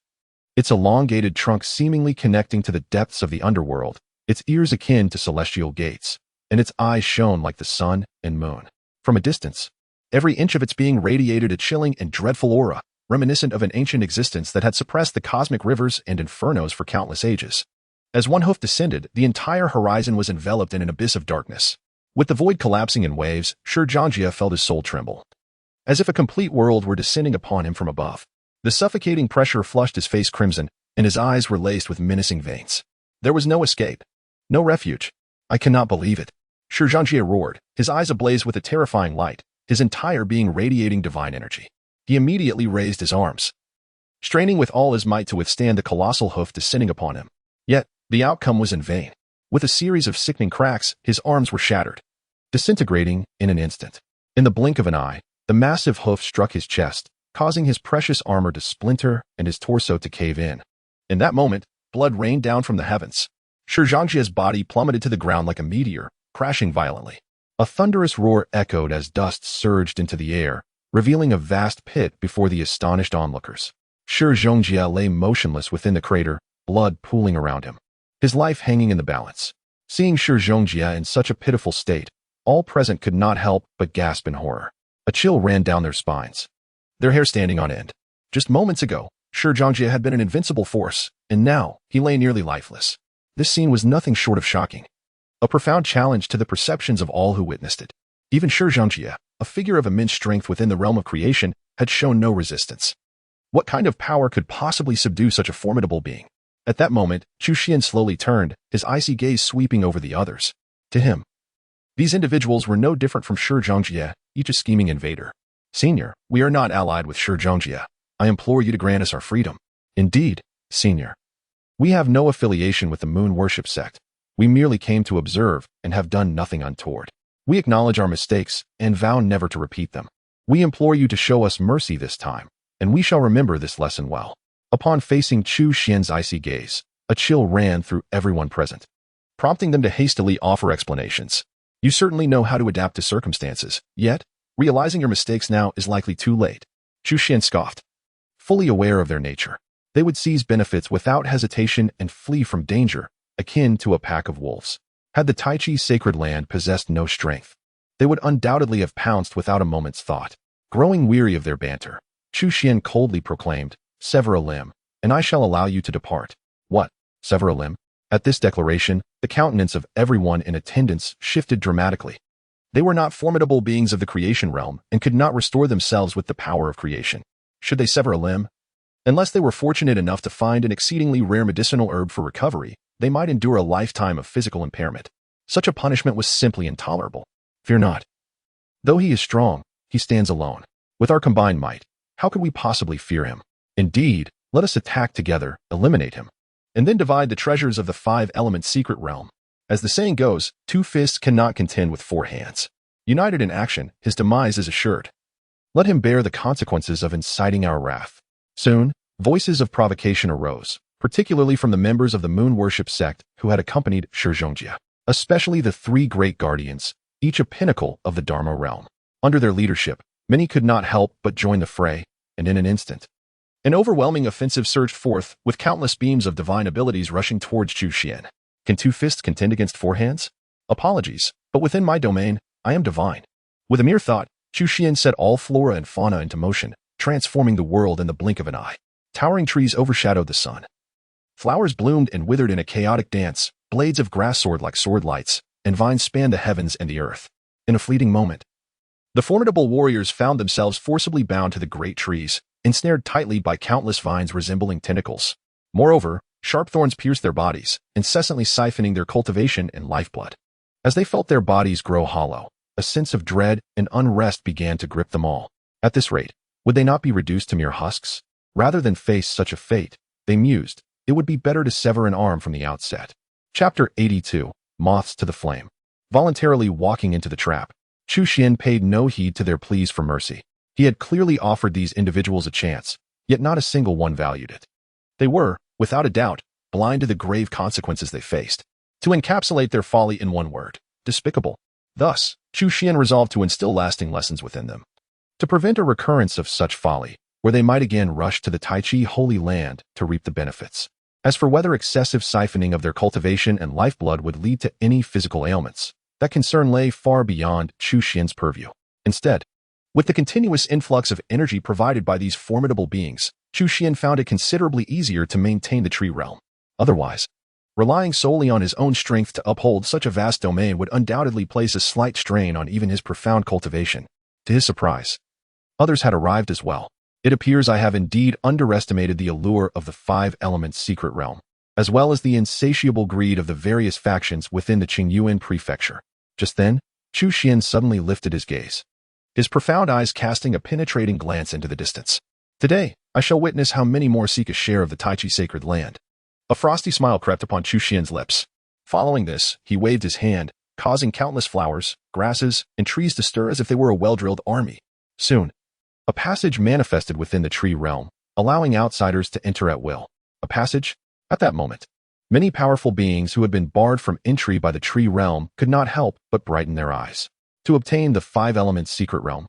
its elongated trunk seemingly connecting to the depths of the underworld, its ears akin to celestial gates, and its eyes shone like the sun and moon. From a distance, every inch of its being radiated a chilling and dreadful aura, reminiscent of an ancient existence that had suppressed the cosmic rivers and infernos for countless ages. As one hoof descended, the entire horizon was enveloped in an abyss of darkness. With the void collapsing in waves, Shi Zhongjie felt his soul tremble, as if a complete world were descending upon him from above. The suffocating pressure flushed his face crimson, and his eyes were laced with menacing veins. There was no escape, no refuge. I cannot believe it. Shi Zhongjie roared, his eyes ablaze with a terrifying light, his entire being radiating divine energy. He immediately raised his arms, straining with all his might to withstand the colossal hoof descending upon him. Yet, the outcome was in vain. With a series of sickening cracks, his arms were shattered, disintegrating in an instant. In the blink of an eye, the massive hoof struck his chest, causing his precious armor to splinter and his torso to cave in. In that moment, blood rained down from the heavens. Shi Zhongjie's body plummeted to the ground like a meteor, crashing violently. A thunderous roar echoed as dust surged into the air, revealing a vast pit before the astonished onlookers. Shi Zhongjie lay motionless within the crater, blood pooling around him, his life hanging in the balance. Seeing Shi Zhongjie in such a pitiful state, all present could not help but gasp in horror. A chill ran down their spines, their hair standing on end. Just moments ago, Shi Zhongjie had been an invincible force, and now he lay nearly lifeless. This scene was nothing short of shocking, a profound challenge to the perceptions of all who witnessed it. Even Shi Zhongjie, a figure of immense strength within the realm of creation, had shown no resistance. What kind of power could possibly subdue such a formidable being? At that moment, Chu Xuan slowly turned, his icy gaze sweeping over the others. To him, these individuals were no different from Shi Zhongjie, each a scheming invader. Senior, we are not allied with Shi Zhongjie. I implore you to grant us our freedom. Indeed, Senior, We have no affiliation with the moon worship sect. We merely came to observe and have done nothing untoward. We acknowledge our mistakes and vow never to repeat them. We implore you to show us mercy this time, and we shall remember this lesson well." Upon facing Chu Xuan's icy gaze, a chill ran through everyone present, prompting them to hastily offer explanations. "You certainly know how to adapt to circumstances, yet, realizing your mistakes now is likely too late." Chu Xuan scoffed. Fully aware of their nature, they would seize benefits without hesitation and flee from danger, akin to a pack of wolves. Had the Tai Chi sacred land possessed no strength, they would undoubtedly have pounced without a moment's thought. Growing weary of their banter, Chu Xuan coldly proclaimed, "Sever a limb, and I shall allow you to depart." "What? Sever a limb?" At this declaration, the countenance of everyone in attendance shifted dramatically. They were not formidable beings of the creation realm and could not restore themselves with the power of creation. Should they sever a limb? Unless they were fortunate enough to find an exceedingly rare medicinal herb for recovery, they might endure a lifetime of physical impairment. Such a punishment was simply intolerable. "Fear not. Though he is strong, he stands alone. With our combined might, how could we possibly fear him? Indeed, let us attack together, eliminate him, and then divide the treasures of the five-element secret realm. As the saying goes, 2 fists cannot contend with 4 hands. United in action, his demise is assured. Let him bear the consequences of inciting our wrath." Soon, voices of provocation arose, particularly from the members of the moon worship sect who had accompanied Shi Zhongjia, especially the 3 great guardians, each a pinnacle of the Dharma realm. Under their leadership, many could not help but join the fray, and in an instant, an overwhelming offensive surged forth, with countless beams of divine abilities rushing towards Chu Xuan. Can 2 fists contend against 4 hands? Apologies, but within my domain, I am divine. With a mere thought, Chu Xuan set all flora and fauna into motion, transforming the world in the blink of an eye. Towering trees overshadowed the sun. Flowers bloomed and withered in a chaotic dance, blades of grass soared like sword lights, and vines spanned the heavens and the earth. In a fleeting moment, the formidable warriors found themselves forcibly bound to the great trees, ensnared tightly by countless vines resembling tentacles. Moreover, sharp thorns pierced their bodies, incessantly siphoning their cultivation and lifeblood. As they felt their bodies grow hollow, a sense of dread and unrest began to grip them all. At this rate, would they not be reduced to mere husks? Rather than face such a fate, they mused, it would be better to sever an arm from the outset. Chapter 82, Moths to the Flame. Voluntarily walking into the trap, Chu Xuan paid no heed to their pleas for mercy. He had clearly offered these individuals a chance, yet not a single one valued it. They were, without a doubt, blind to the grave consequences they faced. To encapsulate their folly in one word, despicable. Thus, Chu Xuan resolved to instill lasting lessons within them, to prevent a recurrence of such folly, where they might again rush to the Tai Chi Holy Land to reap the benefits. As for whether excessive siphoning of their cultivation and lifeblood would lead to any physical ailments, that concern lay far beyond Chu Xuan's purview. Instead, with the continuous influx of energy provided by these formidable beings, Chu Xuan found it considerably easier to maintain the tree realm. Otherwise, relying solely on his own strength to uphold such a vast domain would undoubtedly place a slight strain on even his profound cultivation. To his surprise, others had arrived as well. It appears I have indeed underestimated the allure of the 5-element secret realm, as well as the insatiable greed of the various factions within the Qingyuan prefecture. Just then, Chu Xuan suddenly lifted his gaze, his profound eyes casting a penetrating glance into the distance. Today, I shall witness how many more seek a share of the Tai Chi sacred land. A frosty smile crept upon Chu Xuan's lips. Following this, he waved his hand, causing countless flowers, grasses, and trees to stir as if they were a well-drilled army. Soon, a passage manifested within the tree realm, allowing outsiders to enter at will. A passage? At that moment, many powerful beings who had been barred from entry by the tree realm could not help but brighten their eyes. To obtain the 5-element secret realm,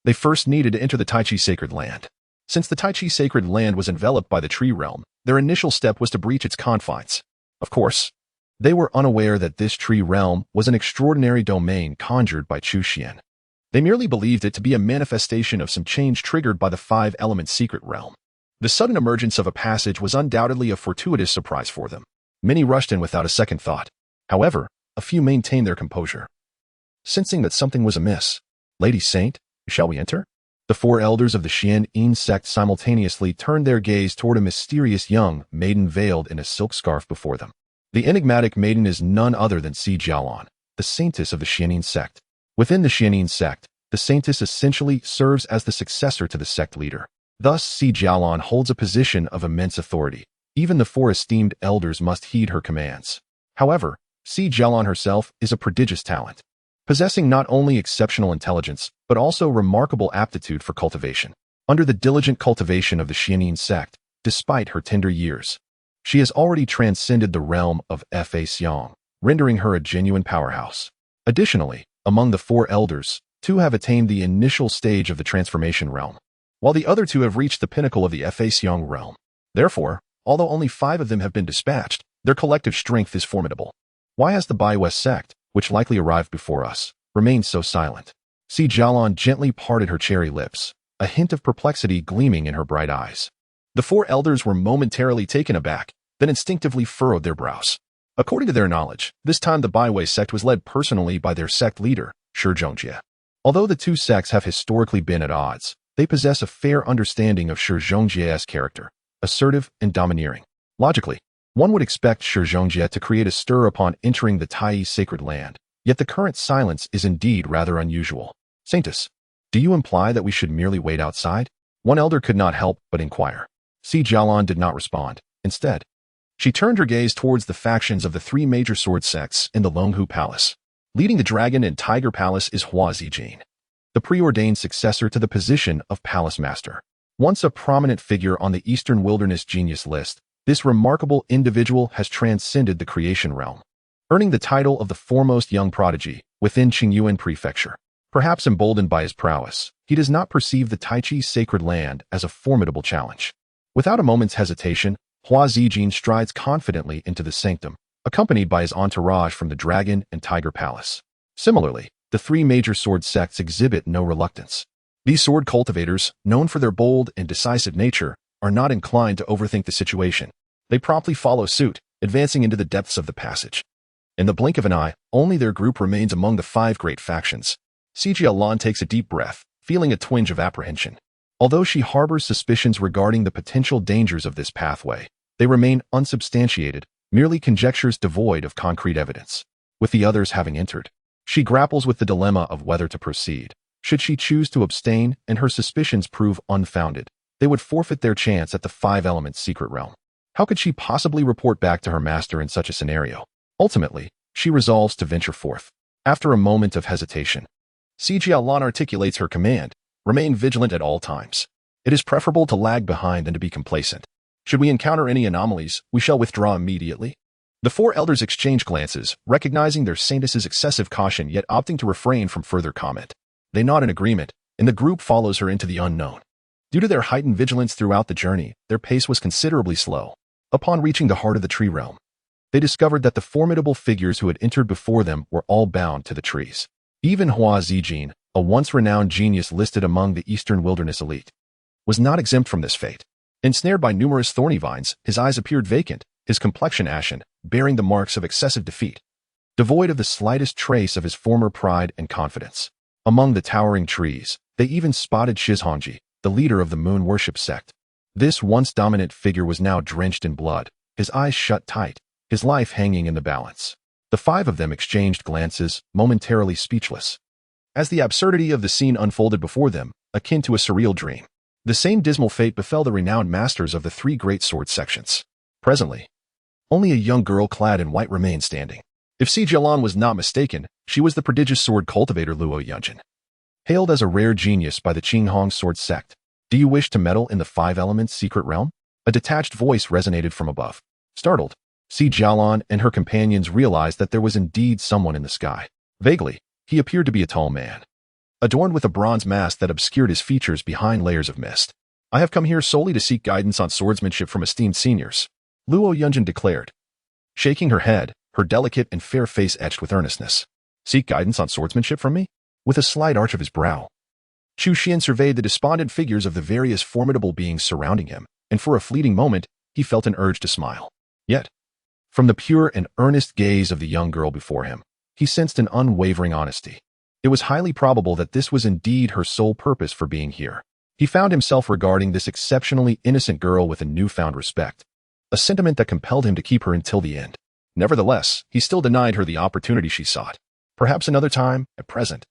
they first needed to enter the Tai Chi sacred land. Since the Tai Chi sacred land was enveloped by the tree realm, their initial step was to breach its confines. Of course, they were unaware that this tree realm was an extraordinary domain conjured by Chu Xuan. They merely believed it to be a manifestation of some change triggered by the 5-element secret realm. The sudden emergence of a passage was undoubtedly a fortuitous surprise for them. Many rushed in without a second thought. However, a few maintained their composure, sensing that something was amiss. "Lady Saint, shall we enter?" The 4 elders of the Xian sect simultaneously turned their gaze toward a mysterious young maiden veiled in a silk scarf before them. The enigmatic maiden is none other than Si Jiaolan, the saintess of the Xian sect. Within the Xian sect, the saintess essentially serves as the successor to the sect leader. Thus, Si Jiaolan holds a position of immense authority, Even the four esteemed elders must heed her commands. However, Xi Jialan herself is a prodigious talent, possessing not only exceptional intelligence, but also remarkable aptitude for cultivation. Under the diligent cultivation of the Xianin sect, despite her tender years, she has already transcended the realm of Fa Xiang, rendering her a genuine powerhouse. Additionally, among the four elders, two have attained the initial stage of the transformation realm, while the other two have reached the pinnacle of the Fa Xiang realm. Therefore, although only 5 of them have been dispatched, their collective strength is formidable. Why has the Bai West sect, which likely arrived before us, remained so silent? Xi Jialan gently parted her cherry lips, a hint of perplexity gleaming in her bright eyes. The 4 elders were momentarily taken aback, then instinctively furrowed their brows. According to their knowledge, this time the Baiwei sect was led personally by their sect leader, Shi Zhongjie. Although the two sects have historically been at odds, they possess a fair understanding of Shi Zhongjie's character, assertive and domineering. Logically, one would expect Shi Zhongjie to create a stir upon entering the Tai sacred land, yet the current silence is indeed rather unusual. Saintus, do you imply that we should merely wait outside? One elder could not help but inquire. Xi Jialan did not respond. Instead, she turned her gaze towards the factions of the 3 major sword sects in the Longhu Palace. Leading the Dragon and Tiger Palace is Hua Zijin, the preordained successor to the position of Palace Master. Once a prominent figure on the Eastern Wilderness Genius list, this remarkable individual has transcended the creation realm, earning the title of the foremost young prodigy within Qingyuan Prefecture. Perhaps emboldened by his prowess, he does not perceive the Taichi sacred land as a formidable challenge. Without a moment's hesitation, Hua Zijin strides confidently into the sanctum, accompanied by his entourage from the Dragon and Tiger Palace. Similarly, the 3 major sword sects exhibit no reluctance. These sword cultivators, known for their bold and decisive nature, are not inclined to overthink the situation. They promptly follow suit, advancing into the depths of the passage. In the blink of an eye, only their group remains among the 5 great factions. Xi Jialan takes a deep breath, feeling a twinge of apprehension. Although she harbors suspicions regarding the potential dangers of this pathway, they remain unsubstantiated, merely conjectures devoid of concrete evidence. With the others having entered, she grapples with the dilemma of whether to proceed. Should she choose to abstain and her suspicions prove unfounded, they would forfeit their chance at the 5 Elements secret realm. How could she possibly report back to her master in such a scenario? Ultimately, she resolves to venture forth. After a moment of hesitation, Xi Jialan articulates her command: remain vigilant at all times. It is preferable to lag behind than to be complacent. Should we encounter any anomalies, we shall withdraw immediately. The 4 elders exchange glances, recognizing their saintess's excessive caution yet opting to refrain from further comment. They nod in agreement, and the group follows her into the unknown. Due to their heightened vigilance throughout the journey, their pace was considerably slow. Upon reaching the heart of the tree realm, they discovered that the formidable figures who had entered before them were all bound to the trees. Even Hua Zijin, a once renowned genius listed among the Eastern Wilderness elite, was not exempt from this fate. Ensnared by numerous thorny vines, his eyes appeared vacant, his complexion ashen, bearing the marks of excessive defeat, devoid of the slightest trace of his former pride and confidence. Among the towering trees, they even spotted Shizhongji, the leader of the moon worship sect. This once dominant figure was now drenched in blood, his eyes shut tight, his life hanging in the balance. The 5 of them exchanged glances, momentarily speechless, as the absurdity of the scene unfolded before them, akin to a surreal dream. The same dismal fate befell the renowned masters of the 3 great sword sections. Presently, only a young girl clad in white remained standing. If Xi Jialan was not mistaken, she was the prodigious sword cultivator Luo Yunjin, hailed as a rare genius by the Qinghong sword sect. Do you wish to meddle in the 5 Elements secret realm? A detached voice resonated from above. Startled, Xi Jialan and her companions realized that there was indeed someone in the sky. Vaguely, he appeared to be a tall man, adorned with a bronze mask that obscured his features behind layers of mist. I have come here solely to seek guidance on swordsmanship from esteemed seniors, Luo Yunjin declared, shaking her head, her delicate and fair face etched with earnestness. Seek guidance on swordsmanship from me? With a slight arch of his brow, Chu Xuan surveyed the despondent figures of the various formidable beings surrounding him, and for a fleeting moment, he felt an urge to smile. Yet, from the pure and earnest gaze of the young girl before him, he sensed an unwavering honesty. It was highly probable that this was indeed her sole purpose for being here. He found himself regarding this exceptionally innocent girl with a newfound respect, a sentiment that compelled him to keep her until the end. Nevertheless, he still denied her the opportunity she sought. Perhaps another time, at present,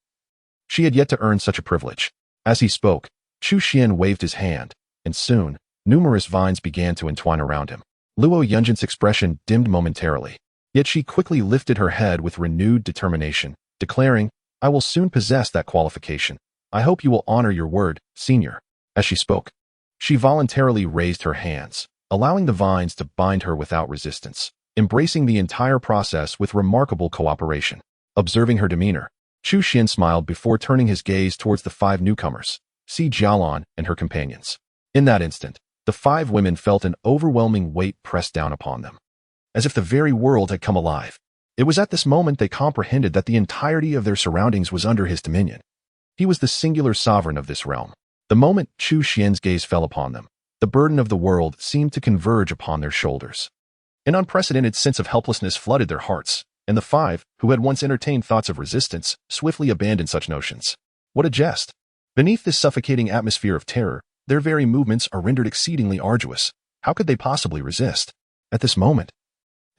she had yet to earn such a privilege. As he spoke, Chu Xuan waved his hand, and soon, numerous vines began to entwine around him. Luo Yunjin's expression dimmed momentarily, yet she quickly lifted her head with renewed determination, declaring, "I will soon possess that qualification. I hope you will honor your word, senior." As she spoke, she voluntarily raised her hands, allowing the vines to bind her without resistance, embracing the entire process with remarkable cooperation. Observing her demeanor, Chu Xuan smiled before turning his gaze towards the 5 newcomers, Si Jialan and her companions. In that instant, the 5 women felt an overwhelming weight pressed down upon them, as if the very world had come alive. It was at this moment they comprehended that the entirety of their surroundings was under his dominion. He was the singular sovereign of this realm. The moment Chu Xuan's gaze fell upon them, the burden of the world seemed to converge upon their shoulders. An unprecedented sense of helplessness flooded their hearts, and the 5, who had once entertained thoughts of resistance, swiftly abandoned such notions. What a jest! Beneath this suffocating atmosphere of terror, their very movements are rendered exceedingly arduous. How could they possibly resist? At this moment,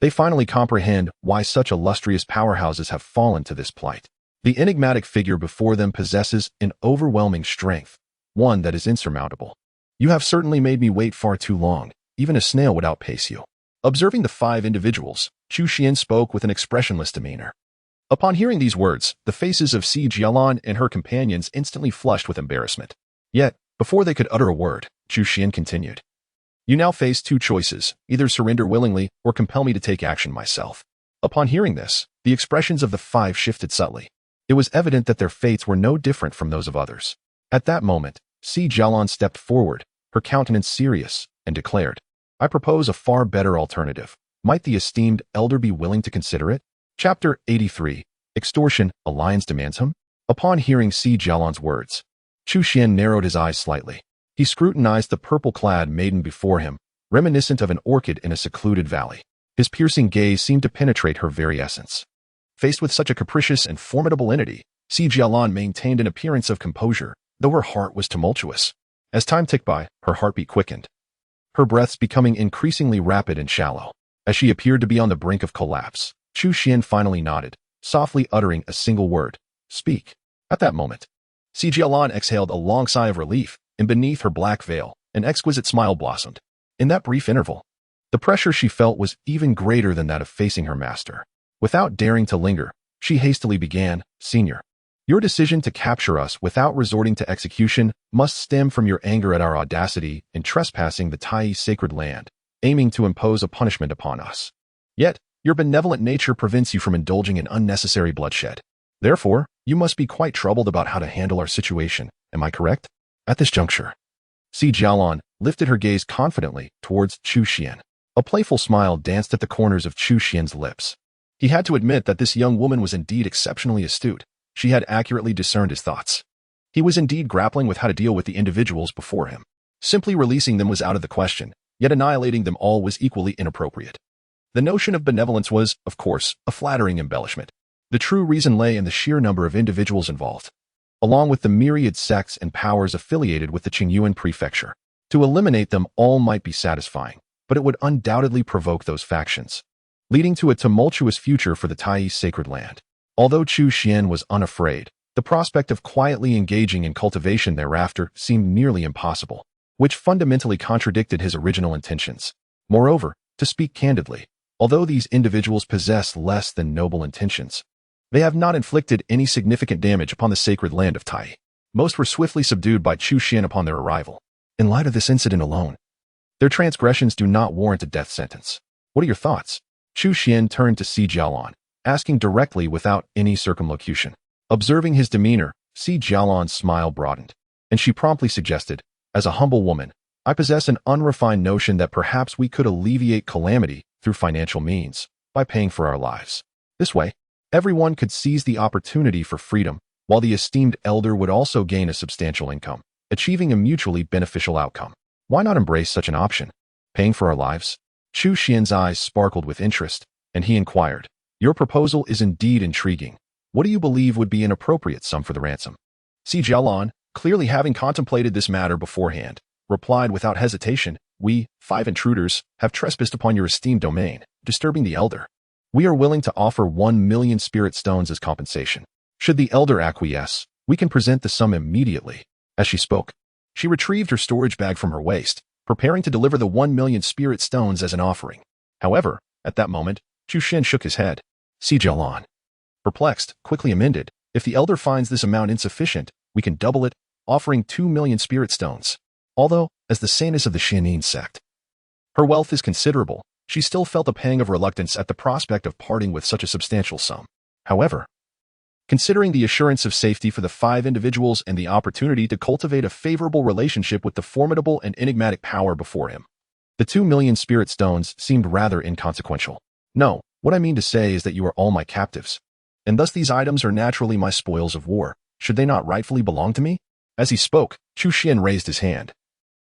they finally comprehend why such illustrious powerhouses have fallen to this plight. The enigmatic figure before them possesses an overwhelming strength, one that is insurmountable. "You have certainly made me wait far too long. Even a snail would outpace you." Observing the 5 individuals, Chu Xuan spoke with an expressionless demeanor. Upon hearing these words, the faces of Si Jialan and her companions instantly flushed with embarrassment. Yet, before they could utter a word, Chu Xuan continued, "You now face 2 choices, either surrender willingly or compel me to take action myself." Upon hearing this, the expressions of the 5 shifted subtly. It was evident that their fates were no different from those of others. At that moment, Si Jialan stepped forward, her countenance serious, and declared, "I propose a far better alternative. Might the esteemed elder be willing to consider it?" Chapter 83. Extortion, Alliance Demands Him? Upon hearing Si Jialan's words, Chu Xuan narrowed his eyes slightly. He scrutinized the purple-clad maiden before him, reminiscent of an orchid in a secluded valley. His piercing gaze seemed to penetrate her very essence. Faced with such a capricious and formidable entity, Si Jialan maintained an appearance of composure, though her heart was tumultuous. As time ticked by, her heartbeat quickened, her breaths becoming increasingly rapid and shallow. As she appeared to be on the brink of collapse, Chu Xuan finally nodded, softly uttering a single word, "Speak." At that moment, Si Jialan exhaled a long sigh of relief, and beneath her black veil, an exquisite smile blossomed. In that brief interval, the pressure she felt was even greater than that of facing her master. Without daring to linger, she hastily began, "Senior, your decision to capture us without resorting to execution must stem from your anger at our audacity in trespassing the Tai sacred land, aiming to impose a punishment upon us. Yet, your benevolent nature prevents you from indulging in unnecessary bloodshed. Therefore, you must be quite troubled about how to handle our situation. Am I correct?" At this juncture, Si Jialan lifted her gaze confidently towards Chu Xuan. A playful smile danced at the corners of Chu Xuan's lips. He had to admit that this young woman was indeed exceptionally astute. She had accurately discerned his thoughts. He was indeed grappling with how to deal with the individuals before him. Simply releasing them was out of the question, yet annihilating them all was equally inappropriate. The notion of benevolence was, of course, a flattering embellishment. The true reason lay in the sheer number of individuals involved, along with the myriad sects and powers affiliated with the Qingyuan prefecture. To eliminate them all might be satisfying, but it would undoubtedly provoke those factions, leading to a tumultuous future for the Tai sacred land. Although Chu Xuan was unafraid, the prospect of quietly engaging in cultivation thereafter seemed nearly impossible, which fundamentally contradicted his original intentions. Moreover, to speak candidly, although these individuals possess less than noble intentions, they have not inflicted any significant damage upon the sacred land of Tai. Most were swiftly subdued by Chu Xuan upon their arrival. In light of this incident alone, their transgressions do not warrant a death sentence. What are your thoughts? Chu Xuan turned to Si Jialan, asking directly without any circumlocution. Observing his demeanor, Si Jialan's smile broadened, and she promptly suggested, "As a humble woman, I possess an unrefined notion that perhaps we could alleviate calamity through financial means, by paying for our lives. This way, everyone could seize the opportunity for freedom, while the esteemed elder would also gain a substantial income, achieving a mutually beneficial outcome. Why not embrace such an option? Paying for our lives?" Chu Xuan's eyes sparkled with interest, and he inquired, "Your proposal is indeed intriguing. What do you believe would be an appropriate sum for the ransom?" Si Jialan, clearly having contemplated this matter beforehand, replied without hesitation, "We, 5 intruders, have trespassed upon your esteemed domain, disturbing the elder. We are willing to offer 1,000,000 spirit stones as compensation. Should the elder acquiesce, we can present the sum immediately." As she spoke, she retrieved her storage bag from her waist, preparing to deliver the 1,000,000 spirit stones as an offering. However, at that moment, Chu Xuan shook his head. Si Jialan, perplexed, quickly amended, if the elder finds this amount insufficient, we can double it, offering 2,000,000 spirit stones. Although, as the saintess of the Xianin sect, her wealth is considerable, she still felt a pang of reluctance at the prospect of parting with such a substantial sum. However, considering the assurance of safety for the 5 individuals and the opportunity to cultivate a favorable relationship with the formidable and enigmatic power before him, the 2,000,000 spirit stones seemed rather inconsequential. No, what I mean to say is that you are all my captives, and thus these items are naturally my spoils of war. Should they not rightfully belong to me? As he spoke, Chu Xuan raised his hand,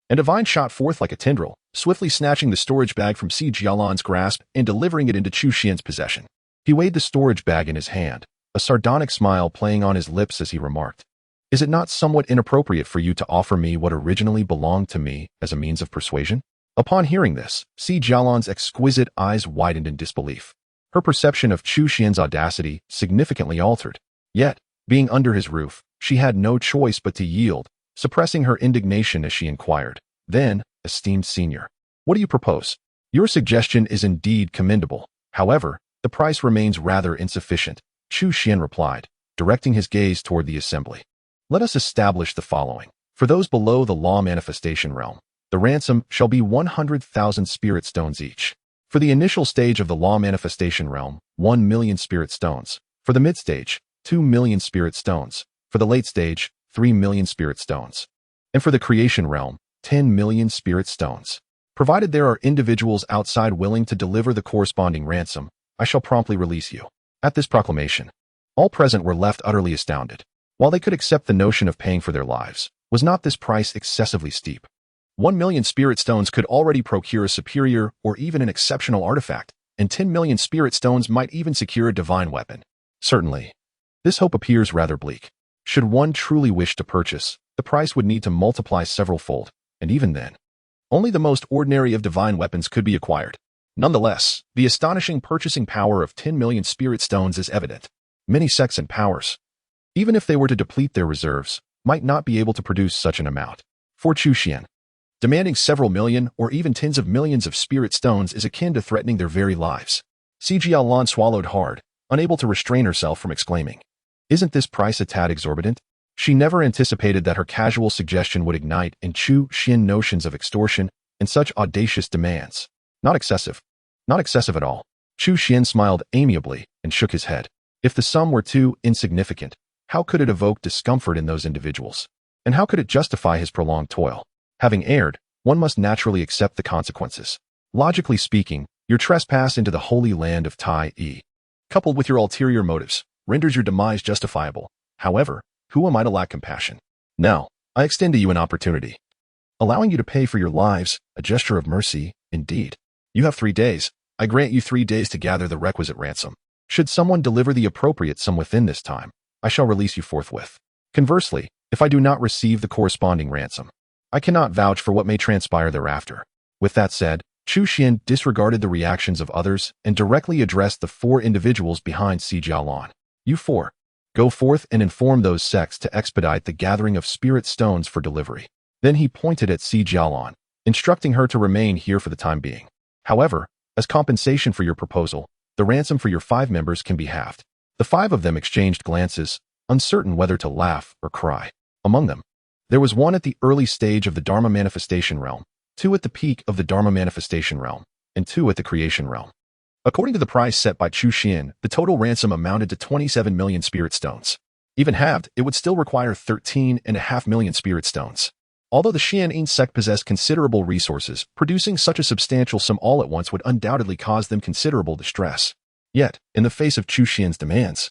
and a vine shot forth like a tendril, swiftly snatching the storage bag from Si Jialan's grasp and delivering it into Chu Xuan's possession. He weighed the storage bag in his hand, a sardonic smile playing on his lips as he remarked, "Is it not somewhat inappropriate for you to offer me what originally belonged to me as a means of persuasion?" Upon hearing this, Si Jialan's exquisite eyes widened in disbelief. Her perception of Chu Xuan's audacity significantly altered. Yet, being under his roof, she had no choice but to yield, suppressing her indignation as she inquired, "Then, esteemed senior, what do you propose? Your suggestion is indeed commendable. However, the price remains rather insufficient," Chu Xuan replied, directing his gaze toward the assembly. "Let us establish the following. For those below the law manifestation realm, the ransom shall be 100,000 spirit stones each. For the initial stage of the law manifestation realm, 1,000,000 spirit stones. For the mid-stage, 2,000,000 spirit stones. For the late stage, 3,000,000 spirit stones. And for the creation realm, 10,000,000 spirit stones. Provided there are individuals outside willing to deliver the corresponding ransom, I shall promptly release you." At this proclamation, all present were left utterly astounded. While they could accept the notion of paying for their lives, was not this price excessively steep? 1,000,000 spirit stones could already procure a superior or even an exceptional artifact, and 10,000,000 spirit stones might even secure a divine weapon. Certainly, this hope appears rather bleak. Should one truly wish to purchase, the price would need to multiply several-fold, and even then, only the most ordinary of divine weapons could be acquired. Nonetheless, the astonishing purchasing power of 10,000,000 spirit stones is evident. Many sects and powers, even if they were to deplete their reserves, might not be able to produce such an amount. For Chu Xuan, demanding several million or even tens of millions of spirit stones is akin to threatening their very lives. Si Jialan swallowed hard, unable to restrain herself from exclaiming, "Isn't this price a tad exorbitant?" She never anticipated that her casual suggestion would ignite in Chu Xuan notions of extortion and such audacious demands. Not excessive. Not excessive at all. Chu Xuan smiled amiably and shook his head. If the sum were too insignificant, how could it evoke discomfort in those individuals? And how could it justify his prolonged toil? Having erred, one must naturally accept the consequences. Logically speaking, your trespass into the holy land of Tai, coupled with your ulterior motives, renders your demise justifiable. However, who am I to lack compassion? Now, I extend to you an opportunity, allowing you to pay for your lives, a gesture of mercy, indeed. You have 3 days. I grant you 3 days to gather the requisite ransom. Should someone deliver the appropriate sum within this time, I shall release you forthwith. Conversely, if I do not receive the corresponding ransom, I cannot vouch for what may transpire thereafter. With that said, Chu Xuan disregarded the reactions of others and directly addressed the 4 individuals behind Si Jialan. You 4. Go forth and inform those sects to expedite the gathering of spirit stones for delivery. Then he pointed at Si Jialan, instructing her to remain here for the time being. However, as compensation for your proposal, the ransom for your 5 members can be halved. The 5 of them exchanged glances, uncertain whether to laugh or cry. Among them, there was 1 at the early stage of the Dharma manifestation realm, 2 at the peak of the Dharma manifestation realm, and 2 at the creation realm. According to the price set by Chu Xuan, the total ransom amounted to 27,000,000 spirit stones. Even halved, it would still require 13.5 million spirit stones. Although the Xianin sect possessed considerable resources, producing such a substantial sum all at once would undoubtedly cause them considerable distress. Yet, in the face of Chu Xuan's demands,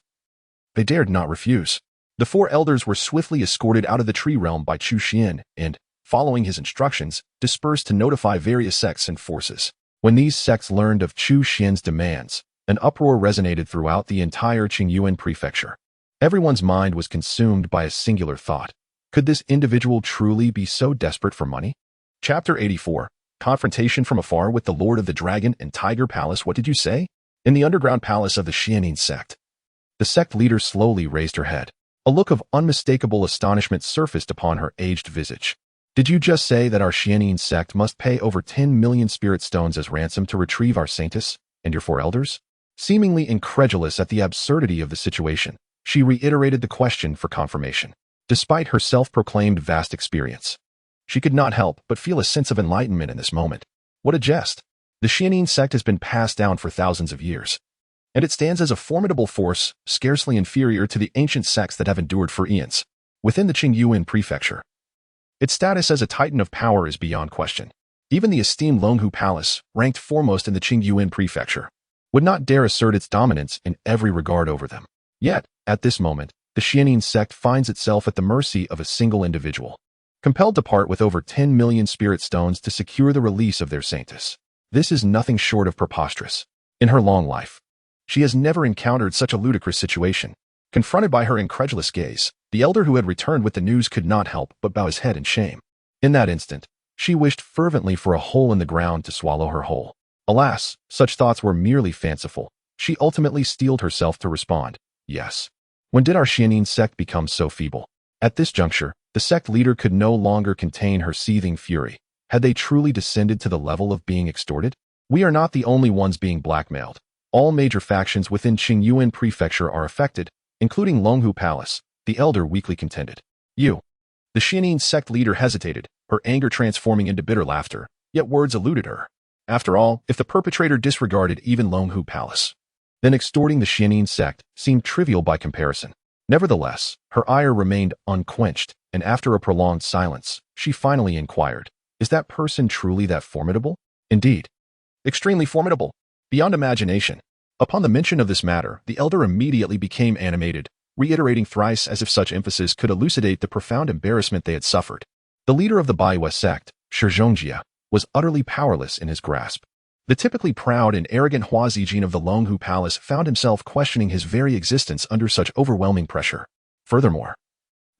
they dared not refuse. The 4 elders were swiftly escorted out of the tree realm by Chu Xuan and, following his instructions, dispersed to notify various sects and forces. When these sects learned of Chu Xuan's demands, an uproar resonated throughout the entire Qingyuan prefecture. Everyone's mind was consumed by a singular thought. Could this individual truly be so desperate for money? Chapter 84. Confrontation from afar with the Lord of the Dragon and Tiger Palace. What did you say? In the underground palace of the Xianin sect. The sect leader slowly raised her head. A look of unmistakable astonishment surfaced upon her aged visage. Did you just say that our Xianyin sect must pay over 10 million spirit stones as ransom to retrieve our saintess and your four elders? Seemingly incredulous at the absurdity of the situation, she reiterated the question for confirmation. Despite her self-proclaimed vast experience, she could not help but feel a sense of enlightenment in this moment. What a jest! The Xianyin sect has been passed down for thousands of years, and it stands as a formidable force, scarcely inferior to the ancient sects that have endured for eons. Within the Qingyuan prefecture, its status as a titan of power is beyond question. Even the esteemed Longhu Palace, ranked foremost in the Qingyuan prefecture, would not dare assert its dominance in every regard over them. Yet, at this moment, the Xianyin sect finds itself at the mercy of a single individual, compelled to part with over 10 million spirit stones to secure the release of their saintess. This is nothing short of preposterous. In her long life, she has never encountered such a ludicrous situation. Confronted by her incredulous gaze, the elder who had returned with the news could not help but bow his head in shame. In that instant, she wished fervently for a hole in the ground to swallow her whole. Alas, such thoughts were merely fanciful. She ultimately steeled herself to respond, yes. When did our Xianyin sect become so feeble? At this juncture, the sect leader could no longer contain her seething fury. Had they truly descended to the level of being extorted? We are not the only ones being blackmailed. All major factions within Qingyuan prefecture are affected, including Longhu Palace, the elder weakly contended. You. The Xianyin sect leader hesitated, her anger transforming into bitter laughter, yet words eluded her. After all, if the perpetrator disregarded even Longhu Palace, then extorting the Xianyin sect seemed trivial by comparison. Nevertheless, her ire remained unquenched, and after a prolonged silence, she finally inquired, is that person truly that formidable? Indeed. Extremely formidable. Beyond imagination. Upon the mention of this matter, the elder immediately became animated, reiterating thrice as if such emphasis could elucidate the profound embarrassment they had suffered. The leader of the Baiwa sect, Shi Zhongjia, was utterly powerless in his grasp. The typically proud and arrogant Hua Zijin of the Longhu Palace found himself questioning his very existence under such overwhelming pressure. Furthermore,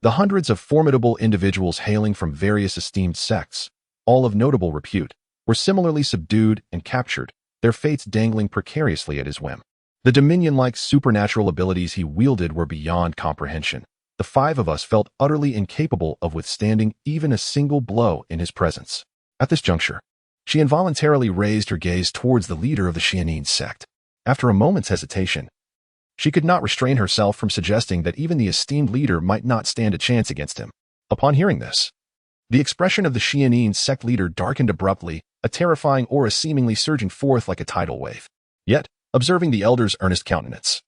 the hundreds of formidable individuals hailing from various esteemed sects, all of notable repute, were similarly subdued and captured, their fates dangling precariously at his whim. The dominion-like supernatural abilities he wielded were beyond comprehension. The five of us felt utterly incapable of withstanding even a single blow in his presence. At this juncture, she involuntarily raised her gaze towards the leader of the Xianyin sect. After a moment's hesitation, she could not restrain herself from suggesting that even the esteemed leader might not stand a chance against him. Upon hearing this, the expression of the Xianyin sect leader darkened abruptly, a terrifying aura seemingly surging forth like a tidal wave. Yet, observing the elder's earnest countenance,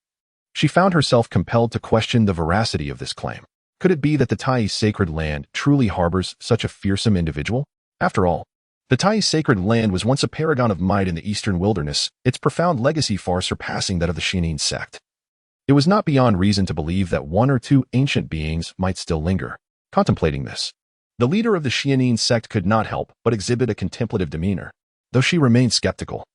she found herself compelled to question the veracity of this claim. Could it be that the Tai sacred land truly harbors such a fearsome individual? After all, the Tai sacred land was once a paragon of might in the eastern wilderness, its profound legacy far surpassing that of the Xianyin sect. It was not beyond reason to believe that one or two ancient beings might still linger. Contemplating this, the leader of the Xianyin sect could not help but exhibit a contemplative demeanor. Though she remained skeptical,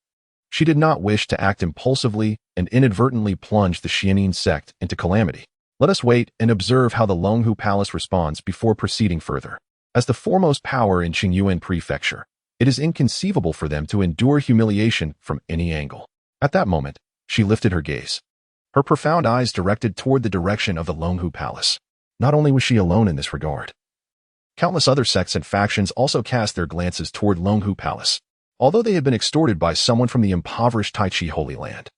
she did not wish to act impulsively and inadvertently plunge the Xianyin sect into calamity. Let us wait and observe how the Longhu Palace responds before proceeding further. As the foremost power in Qingyuan prefecture, it is inconceivable for them to endure humiliation from any angle. At that moment, she lifted her gaze, her profound eyes directed toward the direction of the Longhu Palace. Not only was she alone in this regard. Countless other sects and factions also cast their glances toward Longhu Palace, although they had been extorted by someone from the impoverished Taichi Holy Land.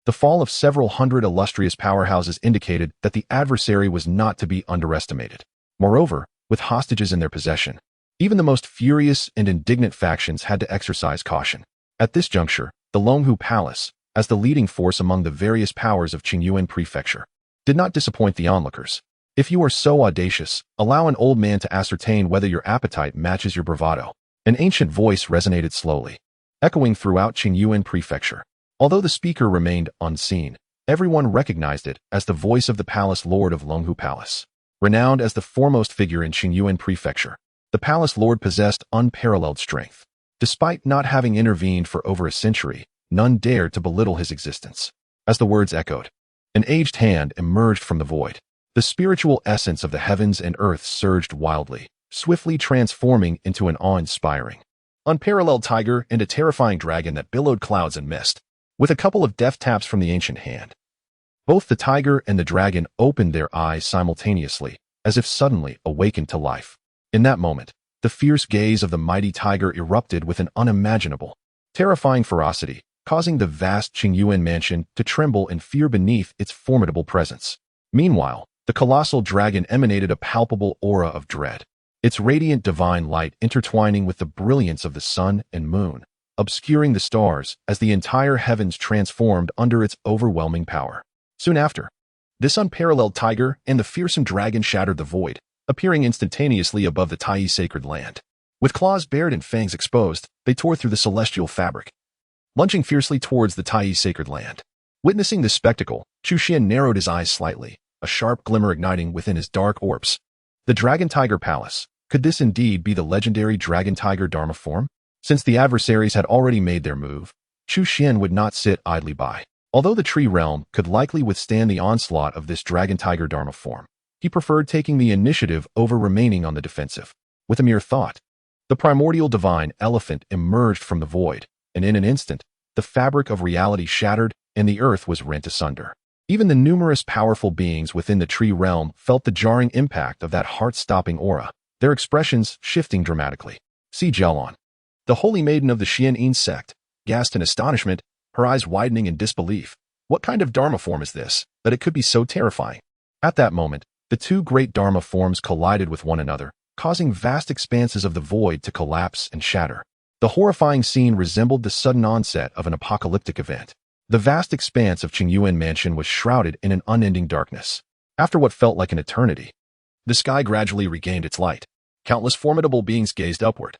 The fall of several hundred illustrious powerhouses indicated that the adversary was not to be underestimated. Moreover, with hostages in their possession, even the most furious and indignant factions had to exercise caution. At this juncture, the Longhu Palace, as the leading force among the various powers of Qingyuan prefecture, did not disappoint the onlookers. If you are so audacious, allow an old man to ascertain whether your appetite matches your bravado. An ancient voice resonated slowly, echoing throughout Qingyuan prefecture. Although the speaker remained unseen, everyone recognized it as the voice of the palace lord of Longhu Palace. Renowned as the foremost figure in Qingyuan prefecture, the palace lord possessed unparalleled strength. Despite not having intervened for over a century, none dared to belittle his existence. As the words echoed, an aged hand emerged from the void. The spiritual essence of the heavens and earth surged wildly, swiftly transforming into an awe-inspiring, unparalleled tiger and a terrifying dragon that billowed clouds and mist. With a couple of deft taps from the ancient hand, both the tiger and the dragon opened their eyes simultaneously, as if suddenly awakened to life. In that moment, The fierce gaze of the mighty tiger erupted with an unimaginable, terrifying ferocity, causing the vast Qingyuan mansion to tremble in fear beneath its formidable presence. Meanwhile, the colossal dragon emanated a palpable aura of dread, its radiant divine light intertwining with the brilliance of the sun and moon, obscuring the stars as the entire heavens transformed under its overwhelming power. Soon after, this unparalleled tiger and the fearsome dragon shattered the void, appearing instantaneously above the Tai sacred land. With claws bared and fangs exposed, they tore through the celestial fabric, lunging fiercely towards the Tai sacred land. Witnessing this spectacle, Chu Xuan narrowed his eyes slightly, a sharp glimmer igniting within his dark orbs. The Dragon Tiger Palace. Could this indeed be the legendary Dragon Tiger Dharma form? Since the adversaries had already made their move, Chu Xuan would not sit idly by. Although the tree realm could likely withstand the onslaught of this Dragon Tiger Dharma form, he preferred taking the initiative over remaining on the defensive. With a mere thought, the primordial divine elephant emerged from the void, and in an instant, the fabric of reality shattered and the earth was rent asunder. Even the numerous powerful beings within the tree realm felt the jarring impact of that heart-stopping aura, their expressions shifting dramatically. See Jelon, the holy maiden of the Xian sect, gasped in astonishment, her eyes widening in disbelief. What kind of Dharma form is this, that it could be so terrifying? At that moment, the two great Dharma forms collided with one another, causing vast expanses of the void to collapse and shatter. The horrifying scene resembled the sudden onset of an apocalyptic event. The vast expanse of Qingyuan Mansion was shrouded in an unending darkness. After what felt like an eternity, the sky gradually regained its light. Countless formidable beings gazed upward,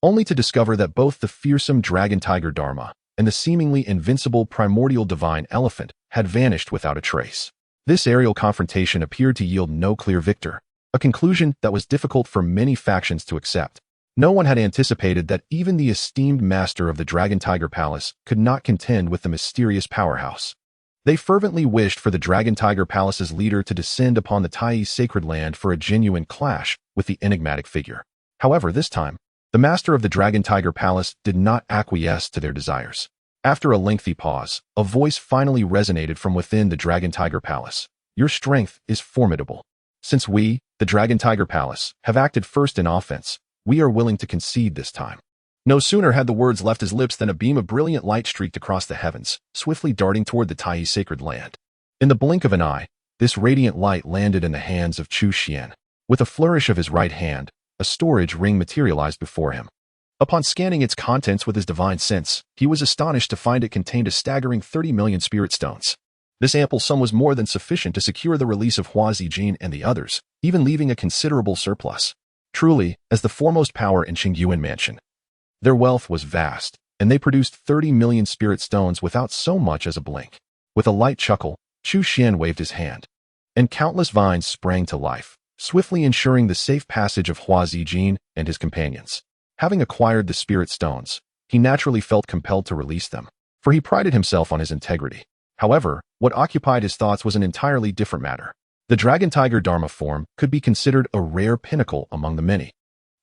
only to discover that both the fearsome Dragon Tiger Dharma and the seemingly invincible primordial divine elephant had vanished without a trace. This aerial confrontation appeared to yield no clear victor, a conclusion that was difficult for many factions to accept. No one had anticipated that even the esteemed master of the Dragon Tiger Palace could not contend with the mysterious powerhouse. They fervently wished for the Dragon Tiger Palace's leader to descend upon the Tai sacred land for a genuine clash with the enigmatic figure. However, this time, the master of the Dragon Tiger Palace did not acquiesce to their desires. After a lengthy pause, a voice finally resonated from within the Dragon Tiger Palace. Your strength is formidable. Since we, the Dragon Tiger Palace, have acted first in offense, we are willing to concede this time. No sooner had the words left his lips than a beam of brilliant light streaked across the heavens, swiftly darting toward the Tai sacred land. In the blink of an eye, this radiant light landed in the hands of Chu Xuan. With a flourish of his right hand, a storage ring materialized before him. Upon scanning its contents with his divine sense, he was astonished to find it contained a staggering 30 million spirit stones. This ample sum was more than sufficient to secure the release of Hua Zijin and the others, even leaving a considerable surplus. Truly, as the foremost power in Qingyuan Mansion, their wealth was vast, and they produced 30 million spirit stones without so much as a blink. With a light chuckle, Chu Xuan waved his hand, and countless vines sprang to life, swiftly ensuring the safe passage of Hua Zijin and his companions. Having acquired the spirit stones, he naturally felt compelled to release them, for he prided himself on his integrity. However, what occupied his thoughts was an entirely different matter. The Dragon Tiger Dharma form could be considered a rare pinnacle among the many,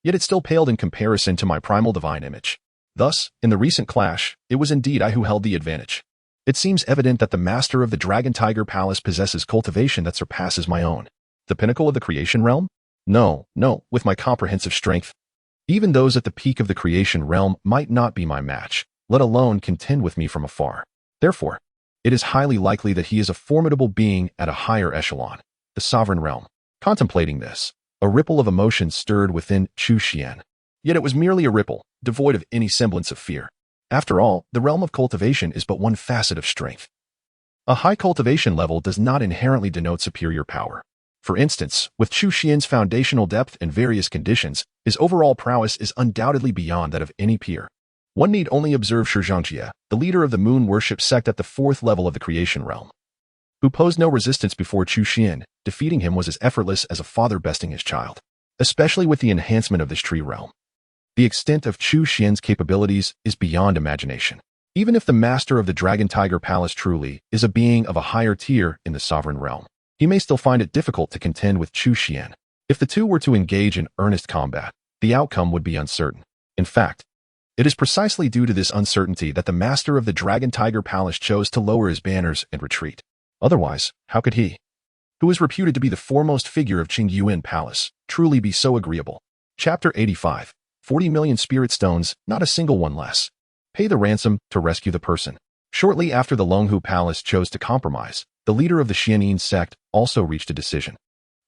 yet it still paled in comparison to my primal divine image. Thus, in the recent clash, it was indeed I who held the advantage. It seems evident that the master of the Dragon Tiger Palace possesses cultivation that surpasses my own. The pinnacle of the creation realm? No, with my comprehensive strength. Even those at the peak of the creation realm might not be my match, let alone contend with me from afar. Therefore, it is highly likely that he is a formidable being at a higher echelon, the sovereign realm. Contemplating this, a ripple of emotion stirred within Chu Xuan. Yet it was merely a ripple, devoid of any semblance of fear. After all, the realm of cultivation is but one facet of strength. A high cultivation level does not inherently denote superior power. For instance, with Chu Xuan's foundational depth and various conditions, his overall prowess is undoubtedly beyond that of any peer. One need only observe Shi Zhangjie, the leader of the moon worship sect at the 4th level of the creation realm, who posed no resistance before Chu Xuan. Defeating him was as effortless as a father besting his child, especially with the enhancement of this tree realm. The extent of Chu Xuan's capabilities is beyond imagination. Even if the master of the Dragon Tiger Palace truly is a being of a higher tier in the sovereign realm, he may still find it difficult to contend with Chu Xuan. If the two were to engage in earnest combat, the outcome would be uncertain. In fact, it is precisely due to this uncertainty that the master of the Dragon Tiger Palace chose to lower his banners and retreat. Otherwise, how could he, who is reputed to be the foremost figure of Qingyuan Palace, truly be so agreeable? Chapter 85. 40 million spirit stones, not a single one less. Pay the ransom to rescue the person. Shortly after the Longhu Palace chose to compromise, the leader of the Xianyin sect also reached a decision.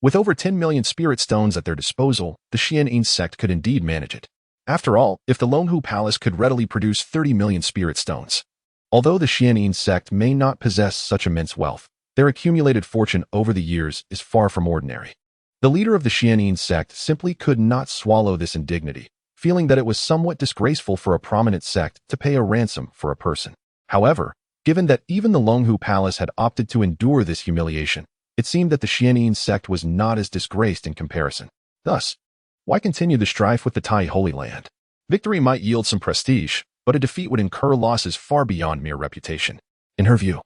With over 10 million spirit stones at their disposal, the Xianyin sect could indeed manage it. After all, if the Longhu Palace could readily produce 30 million spirit stones. Although the Xianyin sect may not possess such immense wealth, their accumulated fortune over the years is far from ordinary. The leader of the Xianyin sect simply could not swallow this indignity, feeling that it was somewhat disgraceful for a prominent sect to pay a ransom for a person. However, given that even the Longhu Palace had opted to endure this humiliation, it seemed that the Xianyin sect was not as disgraced in comparison. Thus, why continue the strife with the Tai Holy Land? Victory might yield some prestige, but a defeat would incur losses far beyond mere reputation. In her view,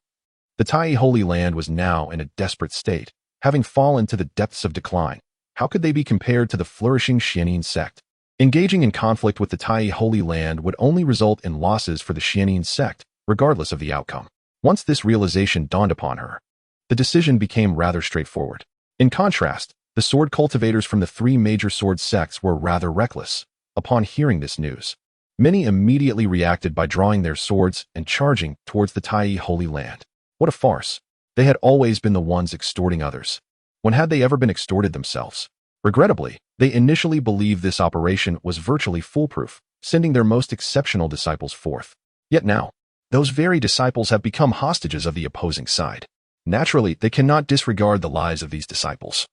the Tai Holy Land was now in a desperate state, having fallen to the depths of decline. How could they be compared to the flourishing Xianyin sect? Engaging in conflict with the Tai Holy Land would only result in losses for the Xianyin sect, regardless of the outcome. Once this realization dawned upon her, the decision became rather straightforward. In contrast, the sword cultivators from the three major sword sects were rather reckless. Upon hearing this news, many immediately reacted by drawing their swords and charging towards the Tai Holy Land. What a farce! They had always been the ones extorting others. When had they ever been extorted themselves? Regrettably, they initially believed this operation was virtually foolproof, sending their most exceptional disciples forth. Yet now, those very disciples have become hostages of the opposing side. Naturally, they cannot disregard the lives of these disciples.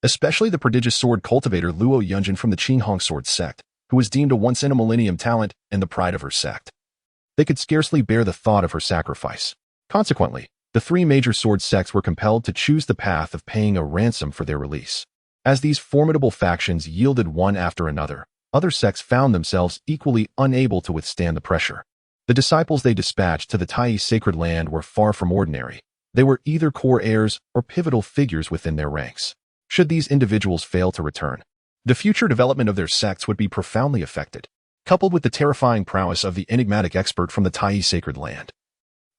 Especially the prodigious sword cultivator Luo Yunjin from the Qinghong sword sect, who was deemed a once-in-a-millennium talent and the pride of her sect. They could scarcely bear the thought of her sacrifice. Consequently, the three major sword sects were compelled to choose the path of paying a ransom for their release. As these formidable factions yielded one after another, other sects found themselves equally unable to withstand the pressure. The disciples they dispatched to the Tai sacred land were far from ordinary. They were either core heirs or pivotal figures within their ranks. Should these individuals fail to return, the future development of their sects would be profoundly affected. Coupled with the terrifying prowess of the enigmatic expert from the Tai sacred land,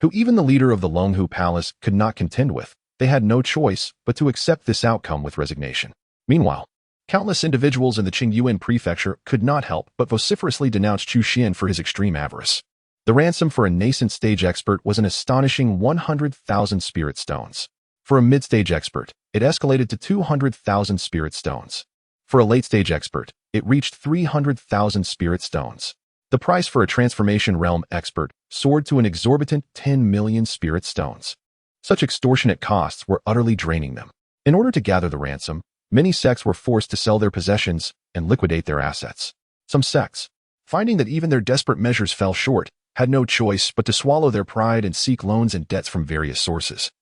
who even the leader of the Longhu Palace could not contend with, they had no choice but to accept this outcome with resignation. Meanwhile, countless individuals in the Qingyuan prefecture could not help but vociferously denounce Chu Xuan for his extreme avarice. The ransom for a nascent stage expert was an astonishing 100,000 spirit stones. For a mid-stage expert, it escalated to 200,000 spirit stones. For a late-stage expert, it reached 300,000 spirit stones. The price for a transformation realm expert soared to an exorbitant 10 million spirit stones. Such extortionate costs were utterly draining them. In order to gather the ransom, many sects were forced to sell their possessions and liquidate their assets. Some sects, finding that even their desperate measures fell short, had no choice but to swallow their pride and seek loans and debts from various sources,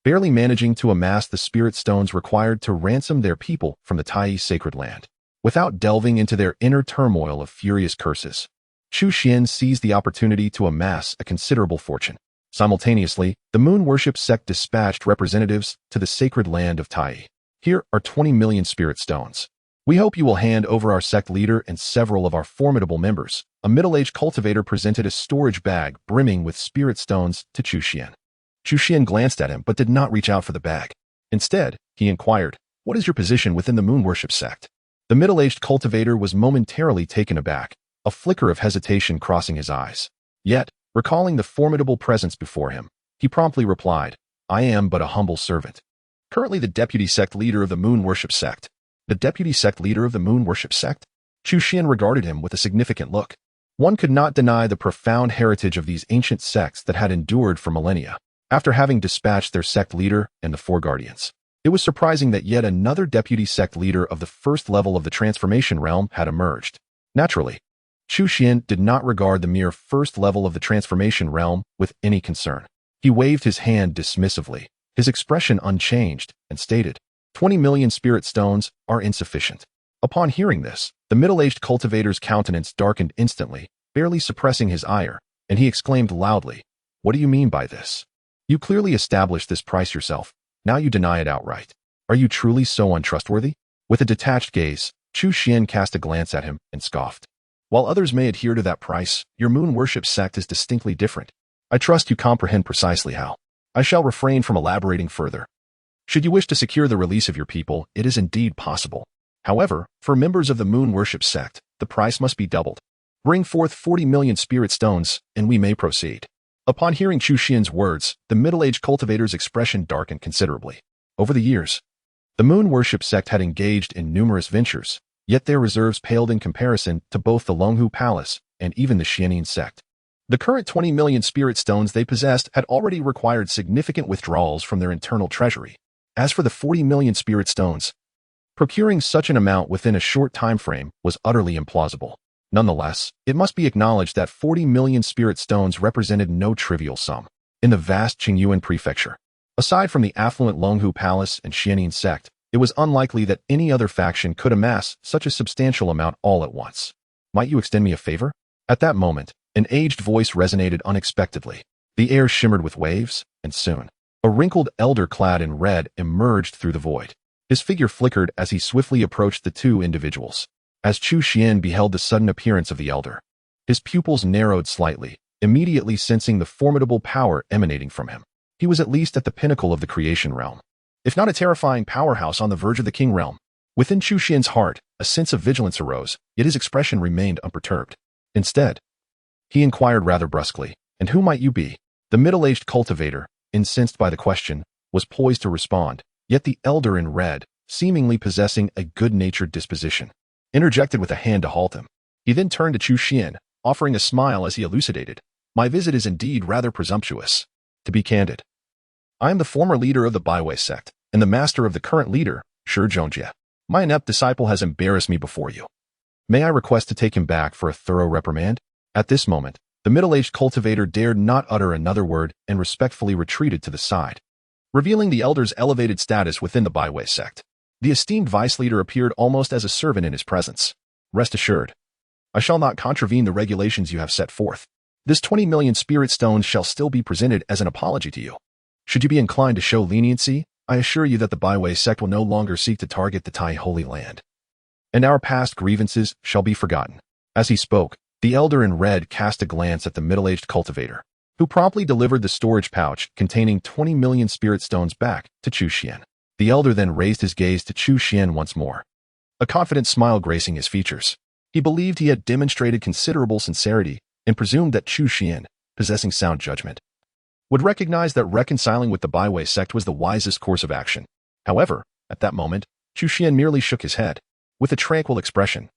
barely managing to amass the spirit stones required to ransom their people from the Tai sacred land. Without delving into their inner turmoil of furious curses, Chu Xuan seized the opportunity to amass a considerable fortune. Simultaneously, the moon worship sect dispatched representatives to the sacred land of Tai. Here are 20 million spirit stones. We hope you will hand over our sect leader and several of our formidable members. A middle-aged cultivator presented a storage bag brimming with spirit stones to Chu Xuan. Chu Xuan glanced at him but did not reach out for the bag. Instead, he inquired, "What is your position within the moon worship sect?" The middle-aged cultivator was momentarily taken aback, a flicker of hesitation crossing his eyes. Yet, recalling the formidable presence before him, he promptly replied, "I am but a humble servant. Currently the deputy sect leader of the moon worship sect." The deputy sect leader of the moon worship sect? Chu Xuan regarded him with a significant look. One could not deny the profound heritage of these ancient sects that had endured for millennia. After having dispatched their sect leader and the four guardians, it was surprising that yet another deputy sect leader of the first level of the transformation realm had emerged. Naturally, Chu Xuan did not regard the mere first level of the transformation realm with any concern. He waved his hand dismissively, his expression unchanged, and stated, 20 million spirit stones are insufficient. Upon hearing this, the middle-aged cultivator's countenance darkened instantly, barely suppressing his ire, and he exclaimed loudly, "What do you mean by this? You clearly established this price yourself. Now you deny it outright. Are you truly so untrustworthy?" With a detached gaze, Chu Xuan cast a glance at him and scoffed. "While others may adhere to that price, your moon worship sect is distinctly different. I trust you comprehend precisely how. I shall refrain from elaborating further. Should you wish to secure the release of your people, it is indeed possible. However, for members of the moon worship sect, the price must be doubled. Bring forth 40 million spirit stones, and we may proceed. Upon hearing Chu Xuan's words, the middle-aged cultivator's expression darkened considerably. Over the years, the moon worship sect had engaged in numerous ventures, yet their reserves paled in comparison to both the Longhu Palace and even the Xianyin sect. The current 20 million spirit stones they possessed had already required significant withdrawals from their internal treasury. As for the 40 million spirit stones, procuring such an amount within a short time frame was utterly implausible. Nonetheless, it must be acknowledged that 40 million spirit stones represented no trivial sum. In the vast Qingyuan prefecture, aside from the affluent Longhu Palace and Xianyin sect, it was unlikely that any other faction could amass such a substantial amount all at once. Might you extend me a favor? At that moment, an aged voice resonated unexpectedly. The air shimmered with waves, and soon, a wrinkled elder clad in red emerged through the void. His figure flickered as he swiftly approached the two individuals. As Chu Xuan beheld the sudden appearance of the elder, his pupils narrowed slightly, immediately sensing the formidable power emanating from him. He was at least at the pinnacle of the creation realm, if not a terrifying powerhouse on the verge of the king realm. Within Chu Xuan's heart, a sense of vigilance arose, yet his expression remained unperturbed. Instead, he inquired rather brusquely, "And who might you be?" The middle-aged cultivator, incensed by the question, was poised to respond, yet the elder in red, seemingly possessing a good-natured disposition, interjected with a hand to halt him. He then turned to Chu Xuan, offering a smile as he elucidated, "My visit is indeed rather presumptuous. To be candid, I am the former leader of the Baiwei sect, and the master of the current leader, Shi Zhongjie. My inept disciple has embarrassed me before you. May I request to take him back for a thorough reprimand?" At this moment, the middle-aged cultivator dared not utter another word and respectfully retreated to the side, revealing the elder's elevated status within the Baiwei sect. The esteemed vice leader appeared almost as a servant in his presence. "Rest assured, I shall not contravene the regulations you have set forth. This 20 million spirit stones shall still be presented as an apology to you. Should you be inclined to show leniency, I assure you that the Baiwei sect will no longer seek to target the Tai Holy Land, and our past grievances shall be forgotten." As he spoke, the elder in red cast a glance at the middle-aged cultivator, who promptly delivered the storage pouch containing 20 million spirit stones back to Chu Xuan. The elder then raised his gaze to Chu Xuan once more, a confident smile gracing his features. He believed he had demonstrated considerable sincerity and presumed that Chu Xuan, possessing sound judgment, would recognize that reconciling with the Baiwei sect was the wisest course of action. However, at that moment, Chu Xuan merely shook his head. With a tranquil expression,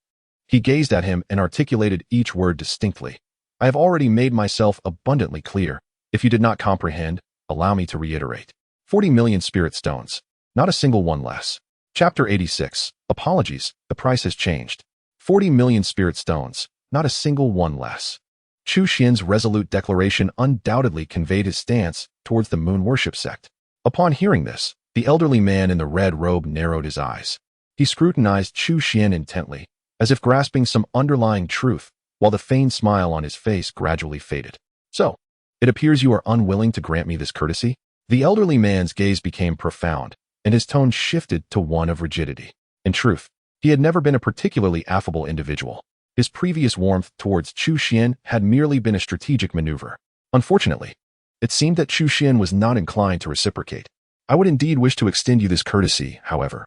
he gazed at him and articulated each word distinctly. "I have already made myself abundantly clear. If you did not comprehend, allow me to reiterate. 40 million spirit stones, not a single one less." Chapter 86. Apologies, the price has changed. 40 million spirit stones, not a single one less. Chu Xuan's resolute declaration undoubtedly conveyed his stance towards the moon worship sect. Upon hearing this, the elderly man in the red robe narrowed his eyes. He scrutinized Chu Xuan intently, as if grasping some underlying truth, while the feigned smile on his face gradually faded. "So, it appears you are unwilling to grant me this courtesy?" The elderly man's gaze became profound, and his tone shifted to one of rigidity. In truth, he had never been a particularly affable individual. His previous warmth towards Chu Xuan had merely been a strategic maneuver. Unfortunately, it seemed that Chu Xuan was not inclined to reciprocate. "I would indeed wish to extend you this courtesy, however.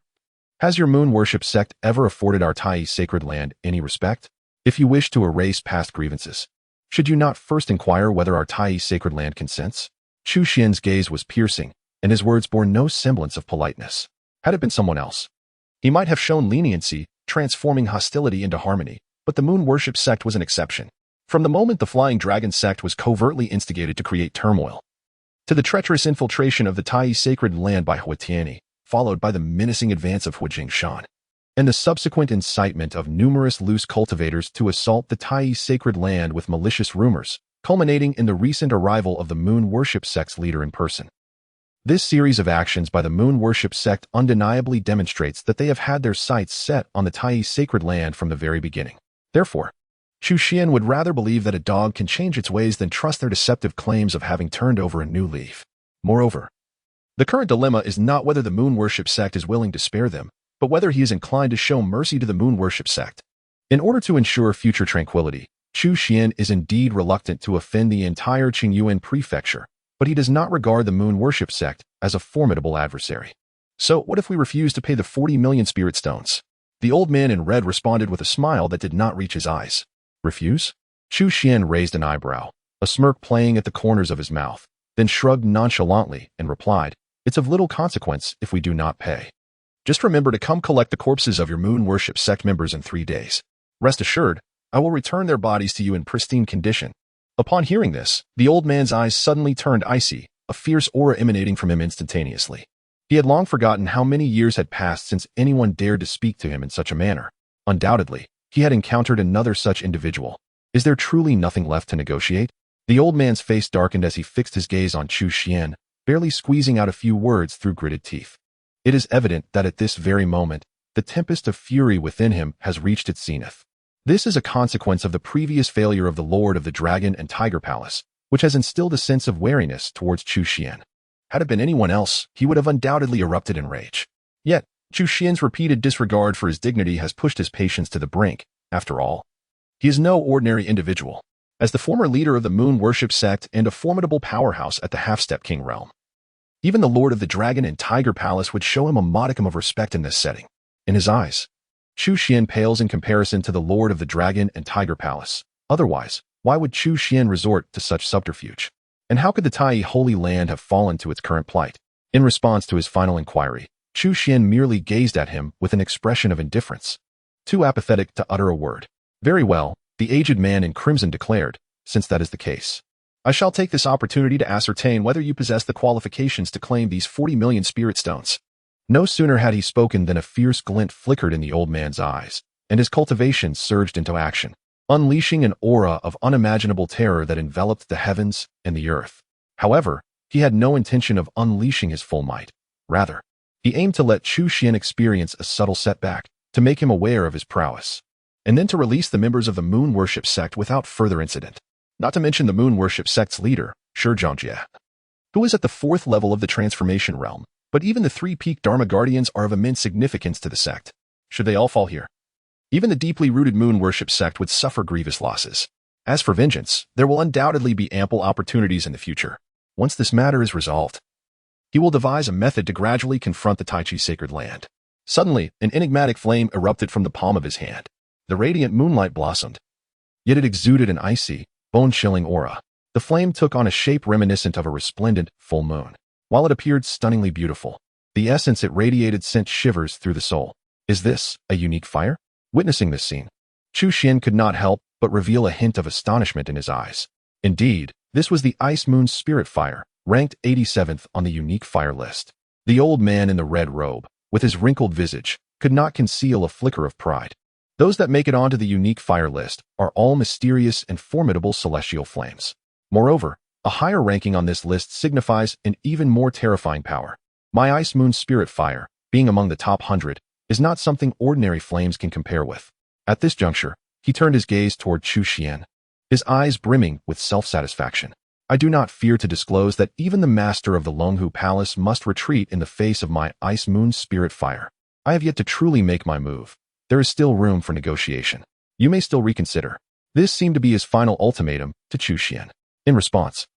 Has your moon worship sect ever afforded our Tai sacred land any respect? If you wish to erase past grievances, should you not first inquire whether our Tai sacred land consents?" Chu Xuan's gaze was piercing, and his words bore no semblance of politeness. Had it been someone else, he might have shown leniency, transforming hostility into harmony, but the moon worship sect was an exception. From the moment the Flying Dragon sect was covertly instigated to create turmoil, to the treacherous infiltration of the Tai sacred land by Hua Tianyi, followed by the menacing advance of Hu Jingshan, and the subsequent incitement of numerous loose cultivators to assault the Tai sacred land with malicious rumors, culminating in the recent arrival of the moon worship sect's leader in person. This series of actions by the moon worship sect undeniably demonstrates that they have had their sights set on the Tai sacred land from the very beginning. Therefore, Chu Xuan would rather believe that a dog can change its ways than trust their deceptive claims of having turned over a new leaf. Moreover, the current dilemma is not whether the moon worship sect is willing to spare them, but whether he is inclined to show mercy to the moon worship sect. In order to ensure future tranquility, Chu Xuan is indeed reluctant to offend the entire Qingyuan prefecture, but he does not regard the moon worship sect as a formidable adversary. "So what if we refuse to pay the 40 million spirit stones?" The old man in red responded with a smile that did not reach his eyes. Refuse? Chu Xuan raised an eyebrow, a smirk playing at the corners of his mouth, then shrugged nonchalantly and replied, "It's of little consequence if we do not pay. Just remember to come collect the corpses of your moon worship sect members in 3 days. Rest assured, I will return their bodies to you in pristine condition." Upon hearing this, the old man's eyes suddenly turned icy, a fierce aura emanating from him instantaneously. He had long forgotten how many years had passed since anyone dared to speak to him in such a manner. Undoubtedly, he had encountered another such individual. Is there truly nothing left to negotiate? The old man's face darkened as he fixed his gaze on Chu Xuan, barely squeezing out a few words through gritted teeth. It is evident that at this very moment, the tempest of fury within him has reached its zenith. This is a consequence of the previous failure of the Lord of the Dragon and Tiger Palace, which has instilled a sense of wariness towards Chu Xuan. Had it been anyone else, he would have undoubtedly erupted in rage. Yet, Chu Xuan's repeated disregard for his dignity has pushed his patience to the brink. After all, he is no ordinary individual. As the former leader of the Moon Worship sect and a formidable powerhouse at the Half-Step King realm, even the Lord of the Dragon and Tiger Palace would show him a modicum of respect in this setting. In his eyes, Chu Xuan pales in comparison to the Lord of the Dragon and Tiger Palace. Otherwise, why would Chu Xuan resort to such subterfuge? And how could the Tai Holy Land have fallen to its current plight? In response to his final inquiry, Chu Xuan merely gazed at him with an expression of indifference, too apathetic to utter a word. "Very well," the aged man in crimson declared, "since that is the case, I shall take this opportunity to ascertain whether you possess the qualifications to claim these 40 million spirit stones." No sooner had he spoken than a fierce glint flickered in the old man's eyes, and his cultivation surged into action, unleashing an aura of unimaginable terror that enveloped the heavens and the earth. However, he had no intention of unleashing his full might. Rather, he aimed to let Chu Xuan experience a subtle setback, to make him aware of his prowess, and then to release the members of the Moon Worship sect without further incident. Not to mention the Moon Worship sect's leader, Shi Zhongjie, who is at the 4th level of the transformation realm, but even the 3 peak Dharma Guardians are of immense significance to the sect. Should they all fall here, even the deeply rooted Moon Worship sect would suffer grievous losses. As for vengeance, there will undoubtedly be ample opportunities in the future. Once this matter is resolved, he will devise a method to gradually confront the Tai Chi sacred land. Suddenly, an enigmatic flame erupted from the palm of his hand. The radiant moonlight blossomed, yet it exuded an icy, bone-chilling aura. The flame took on a shape reminiscent of a resplendent, full moon. While it appeared stunningly beautiful, the essence it radiated sent shivers through the soul. Is this a unique fire? Witnessing this scene, Chu Xuan could not help but reveal a hint of astonishment in his eyes. Indeed, this was the Ice Moon Spirit Fire, ranked 87th on the unique fire list. The old man in the red robe, with his wrinkled visage, could not conceal a flicker of pride. Those that make it onto the unique fire list are all mysterious and formidable celestial flames. Moreover, a higher ranking on this list signifies an even more terrifying power. My Ice Moon Spirit Fire, being among the top 100, is not something ordinary flames can compare with. At this juncture, he turned his gaze toward Chu Xuan, his eyes brimming with self-satisfaction. "I do not fear to disclose that even the master of the Longhu Palace must retreat in the face of my Ice Moon Spirit Fire. I have yet to truly make my move. There is still room for negotiation. You may still reconsider." This seemed to be his final ultimatum to Chu Xuan. In response,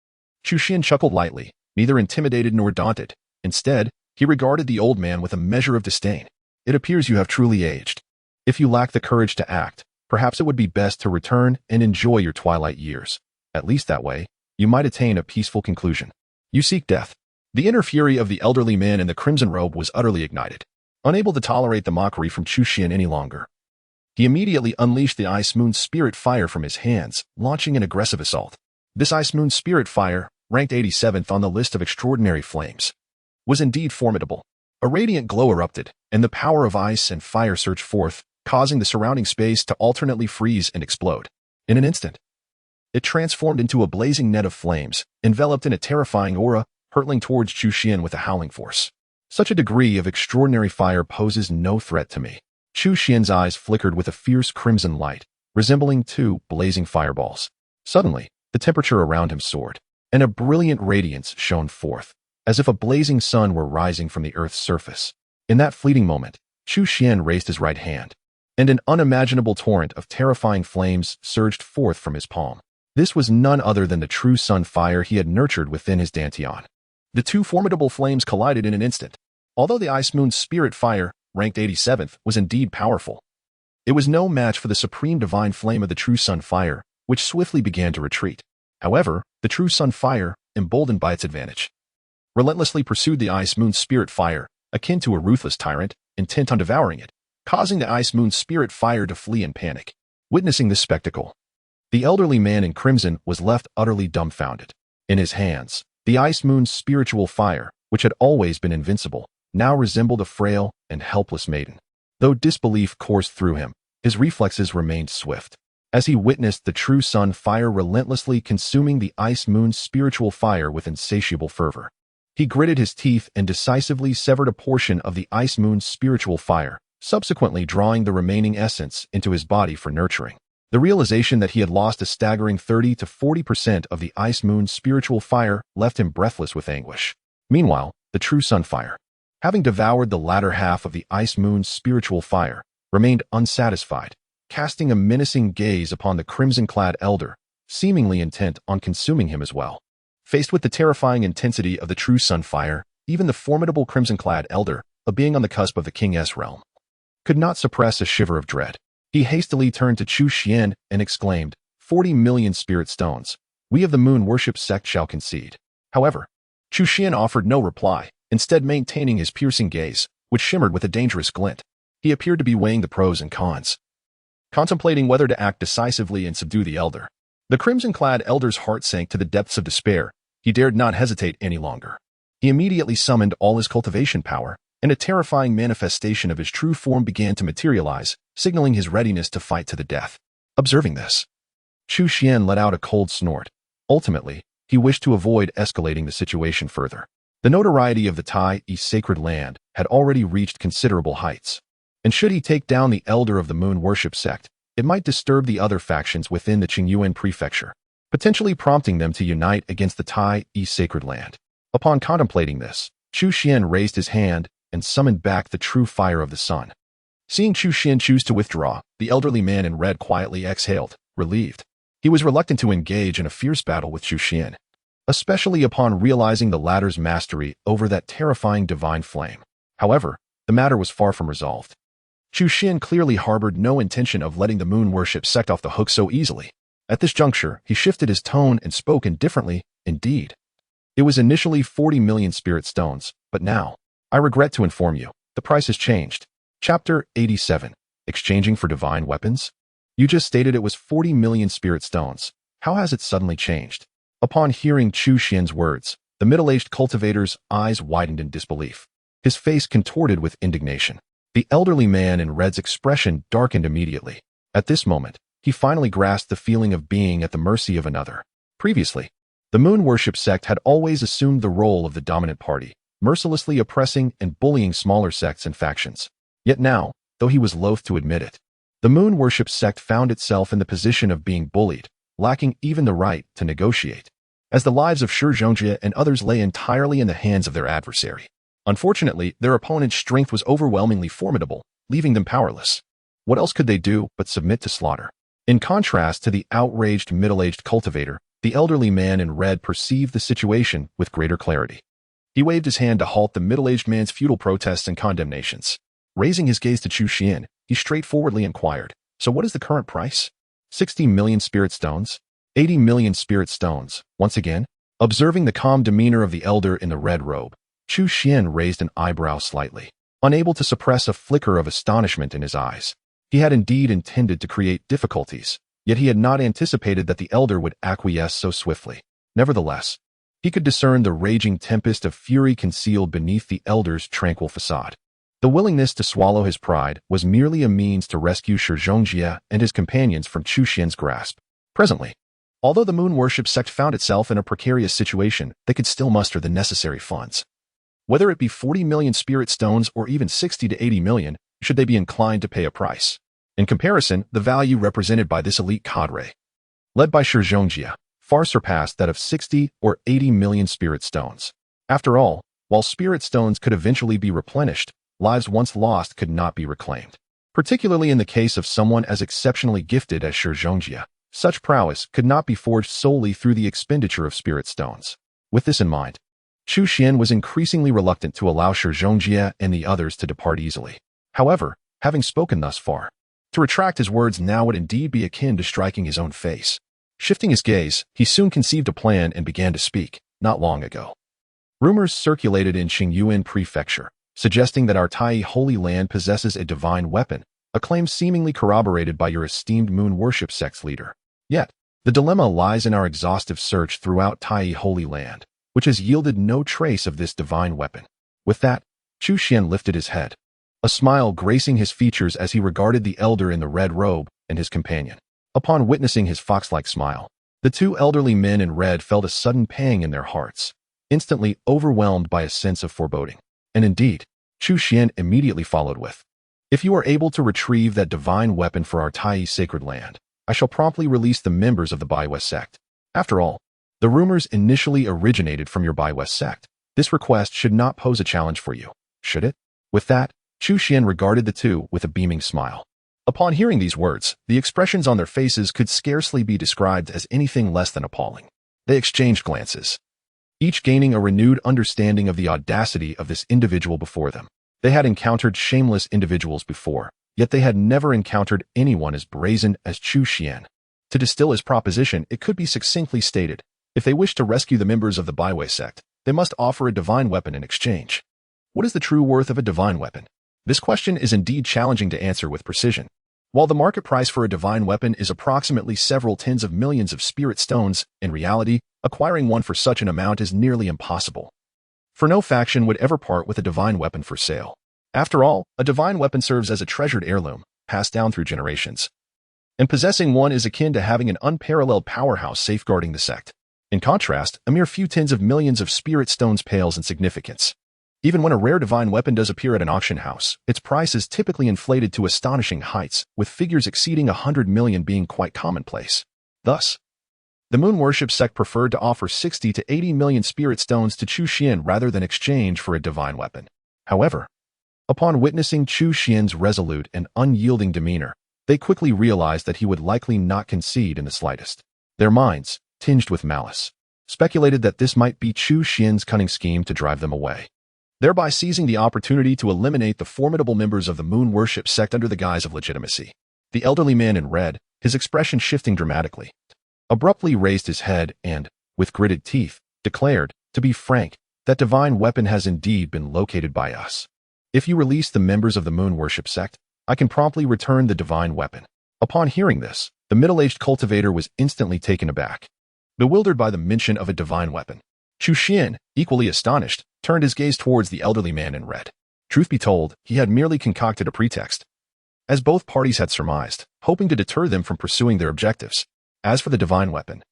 Chu Xuan chuckled lightly, neither intimidated nor daunted. Instead, he regarded the old man with a measure of disdain. "It appears you have truly aged. If you lack the courage to act, perhaps it would be best to return and enjoy your twilight years. At least that way, you might attain a peaceful conclusion. You seek death." The inner fury of the elderly man in the crimson robe was utterly ignited. Unable to tolerate the mockery from Chu Xuan any longer, he immediately unleashed the Ice Moon Spirit Fire from his hands, launching an aggressive assault. This Ice Moon Spirit Fire, ranked 87th on the list of extraordinary flames, was indeed formidable. A radiant glow erupted, and the power of ice and fire surged forth, causing the surrounding space to alternately freeze and explode. In an instant, it transformed into a blazing net of flames, enveloped in a terrifying aura, hurtling towards Chu Xuan with a howling force. Such a degree of extraordinary fire poses no threat to me. Chu Xuan's eyes flickered with a fierce crimson light, resembling 2 blazing fireballs. Suddenly, the temperature around him soared, and a brilliant radiance shone forth, as if a blazing sun were rising from the earth's surface. In that fleeting moment, Chu Xuan raised his right hand, and an unimaginable torrent of terrifying flames surged forth from his palm. This was none other than the true sun fire he had nurtured within his dantian. The 2 formidable flames collided in an instant. Although the Ice Moon Spirit Fire, ranked 87th, was indeed powerful. It was no match for the supreme divine flame of the Chu Xuan fire, which swiftly began to retreat. However, the Chu Xuan fire, emboldened by its advantage, relentlessly pursued the Ice Moon spirit fire, akin to a ruthless tyrant, intent on devouring it, causing the Ice Moon spirit fire to flee in panic. Witnessing this spectacle, the elderly man in crimson was left utterly dumbfounded. In his hands, the Ice Moon's spiritual fire, which had always been invincible, now resembled a frail and helpless maiden. Though disbelief coursed through him, his reflexes remained swift. As he witnessed the Chu Xuan fire relentlessly consuming the Ice Moon's spiritual fire with insatiable fervor, he gritted his teeth and decisively severed a portion of the Ice Moon's spiritual fire, subsequently drawing the remaining essence into his body for nurturing. The realization that he had lost a staggering 30 to 40% of the Ice Moon's spiritual fire left him breathless with anguish. Meanwhile, the Chu Xuan fire, having devoured the latter half of the Ice Moon's spiritual fire, remained unsatisfied, casting a menacing gaze upon the crimson-clad elder, seemingly intent on consuming him as well. Faced with the terrifying intensity of the Chu Xuan fire, even the formidable crimson-clad elder, a being on the cusp of the king's realm, could not suppress a shiver of dread. He hastily turned to Chu Xuan and exclaimed, 40 million spirit stones. We of the moon worship sect shall concede. However, Chu Xuan offered no reply, instead maintaining his piercing gaze, which shimmered with a dangerous glint. He appeared to be weighing the pros and cons, contemplating whether to act decisively and subdue the elder. The crimson-clad elder's heart sank to the depths of despair. He dared not hesitate any longer. He immediately summoned all his cultivation power, and a terrifying manifestation of his true form began to materialize, signaling his readiness to fight to the death. Observing this, Chu Xuan let out a cold snort. Ultimately, he wished to avoid escalating the situation further. The notoriety of the Tai sacred land had already reached considerable heights, and should he take down the elder of the moon worship sect, it might disturb the other factions within the Qingyuan prefecture, potentially prompting them to unite against the Tai sacred land. Upon contemplating this, Chu Xuan raised his hand and summoned back the true fire of the sun. Seeing Chu Xuan choose to withdraw, the elderly man in red quietly exhaled, relieved. He was reluctant to engage in a fierce battle with Chu Xuan, especially upon realizing the latter's mastery over that terrifying divine flame. However, the matter was far from resolved. Chu Xuan clearly harbored no intention of letting the moon worship sect off the hook so easily. At this juncture, he shifted his tone and spoke indifferently. Indeed, it was initially 40 million spirit stones, but now, I regret to inform you, the price has changed. Chapter 87. Exchanging for divine weapons? You just stated it was 40 million spirit stones. How has it suddenly changed? Upon hearing Chu Xuan's words, the middle-aged cultivator's eyes widened in disbelief. His face contorted with indignation. The elderly man in red's expression darkened immediately. At this moment, he finally grasped the feeling of being at the mercy of another. Previously, the moon worship sect had always assumed the role of the dominant party, mercilessly oppressing and bullying smaller sects and factions. Yet now, though he was loath to admit it, the moon worship sect found itself in the position of being bullied, lacking even the right to negotiate, as the lives of Shi Zhongjie and others lay entirely in the hands of their adversary. Unfortunately, their opponent's strength was overwhelmingly formidable, leaving them powerless. What else could they do but submit to slaughter? In contrast to the outraged middle-aged cultivator, the elderly man in red perceived the situation with greater clarity. He waved his hand to halt the middle-aged man's futile protests and condemnations. Raising his gaze to Chu Xuan, he straightforwardly inquired, "So what is the current price? 60 million spirit stones? 80 million spirit stones?" Once again, observing the calm demeanor of the elder in the red robe, Chu Xuan raised an eyebrow slightly, unable to suppress a flicker of astonishment in his eyes. He had indeed intended to create difficulties, yet he had not anticipated that the elder would acquiesce so swiftly. Nevertheless, he could discern the raging tempest of fury concealed beneath the elder's tranquil facade. The willingness to swallow his pride was merely a means to rescue Shi Zhongjie and his companions from Chu Xuan's grasp. Presently, although the moon worship sect found itself in a precarious situation, they could still muster the necessary funds. Whether it be 40 million spirit stones or even 60 to 80 million, should they be inclined to pay a price. In comparison, the value represented by this elite cadre, led by Shi Zhongjie, far surpassed that of 60 or 80 million spirit stones. After all, while spirit stones could eventually be replenished, lives once lost could not be reclaimed. Particularly in the case of someone as exceptionally gifted as Shi Zhongjie, such prowess could not be forged solely through the expenditure of spirit stones. With this in mind, Chu Xuan was increasingly reluctant to allow Shi Zhongjie and the others to depart easily. However, having spoken thus far, to retract his words now would indeed be akin to striking his own face. Shifting his gaze, he soon conceived a plan and began to speak, not long ago. Rumors circulated in Qingyuan Prefecture, suggesting that our Tai Holy Land possesses a divine weapon, a claim seemingly corroborated by your esteemed moon worship sect's leader. Yet, the dilemma lies in our exhaustive search throughout Tai Holy Land, which has yielded no trace of this divine weapon. With that, Chu Xuan lifted his head, a smile gracing his features as he regarded the elder in the red robe and his companion. Upon witnessing his fox-like smile, the two elderly men in red felt a sudden pang in their hearts, instantly overwhelmed by a sense of foreboding. And indeed, Chu Xuan immediately followed with, "If you are able to retrieve that divine weapon for our Tai sacred land, I shall promptly release the members of the Baiwes sect." After all, the rumors initially originated from your Baiwes sect. This request should not pose a challenge for you, should it? With that, Chu Xuan regarded the two with a beaming smile. Upon hearing these words, the expressions on their faces could scarcely be described as anything less than appalling. They exchanged glances, each gaining a renewed understanding of the audacity of this individual before them. They had encountered shameless individuals before, yet they had never encountered anyone as brazen as Chu Xuan. To distill his proposition, it could be succinctly stated, if they wish to rescue the members of the Baiwei sect, they must offer a divine weapon in exchange. What is the true worth of a divine weapon? This question is indeed challenging to answer with precision. While the market price for a divine weapon is approximately several tens of millions of spirit stones, in reality, acquiring one for such an amount is nearly impossible. For no faction would ever part with a divine weapon for sale. After all, a divine weapon serves as a treasured heirloom, passed down through generations. And possessing one is akin to having an unparalleled powerhouse safeguarding the sect. In contrast, a mere few tens of millions of spirit stones pales in significance. Even when a rare divine weapon does appear at an auction house, its price is typically inflated to astonishing heights, with figures exceeding 100 million being quite commonplace. Thus, the moon worship sect preferred to offer 60 to 80 million spirit stones to Chu Xuan rather than exchange for a divine weapon. However, upon witnessing Chu Xuan's resolute and unyielding demeanor, they quickly realized that he would likely not concede in the slightest. Their minds, tinged with malice, speculated that this might be Chu Xuan's cunning scheme to drive them away, thereby seizing the opportunity to eliminate the formidable members of the moon worship sect under the guise of legitimacy. The elderly man in red, his expression shifting dramatically, abruptly raised his head and, with gritted teeth, declared, "To be frank, that divine weapon has indeed been located by us. If you release the members of the moon worship sect, I can promptly return the divine weapon." Upon hearing this, the middle-aged cultivator was instantly taken aback, bewildered by the mention of a divine weapon. Chu Xuan, equally astonished, turned his gaze towards the elderly man in red. Truth be told, he had merely concocted a pretext, as both parties had surmised, hoping to deter them from pursuing their objectives. As for the divine weapon,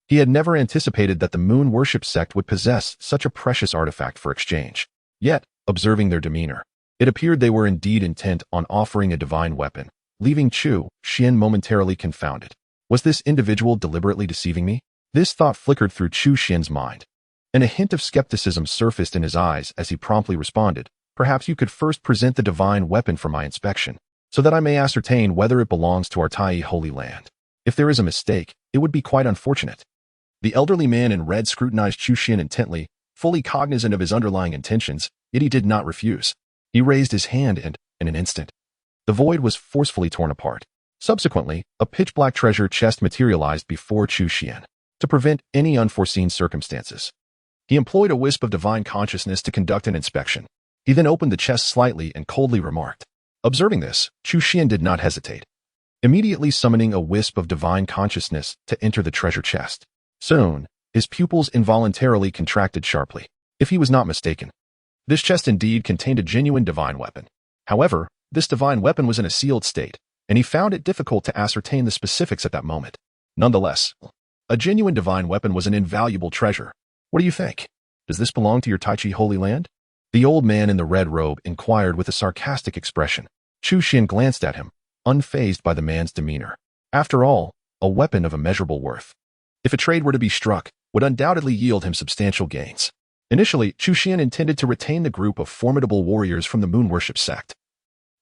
he had never anticipated that the moon worship sect would possess such a precious artifact for exchange. Yet, observing their demeanor, it appeared they were indeed intent on offering a divine weapon, leaving Chu Xuan momentarily confounded. Was this individual deliberately deceiving me? This thought flickered through Chu Xuan's mind, and a hint of skepticism surfaced in his eyes as he promptly responded, "Perhaps you could first present the divine weapon for my inspection, so that I may ascertain whether it belongs to our Tai Holy Land. If there is a mistake, it would be quite unfortunate." The elderly man in red scrutinized Chu Xuan intently, fully cognizant of his underlying intentions, yet he did not refuse. He raised his hand and, in an instant, the void was forcefully torn apart. Subsequently, a pitch-black treasure chest materialized before Chu Xuan. To prevent any unforeseen circumstances, he employed a wisp of divine consciousness to conduct an inspection. He then opened the chest slightly and coldly remarked. Observing this, Chu Xuan did not hesitate, immediately summoning a wisp of divine consciousness to enter the treasure chest. Soon, his pupils involuntarily contracted sharply. If he was not mistaken, this chest indeed contained a genuine divine weapon. However, this divine weapon was in a sealed state, and he found it difficult to ascertain the specifics at that moment. Nonetheless, a genuine divine weapon was an invaluable treasure. What do you think? Does this belong to your Tai Chi Holy Land? The old man in the red robe inquired with a sarcastic expression. Chu Xuan glanced at him, unfazed by the man's demeanor. After all, a weapon of immeasurable worth, if a trade were to be struck, would undoubtedly yield him substantial gains. Initially, Chu Xuan intended to retain the group of formidable warriors from the moon worship sect.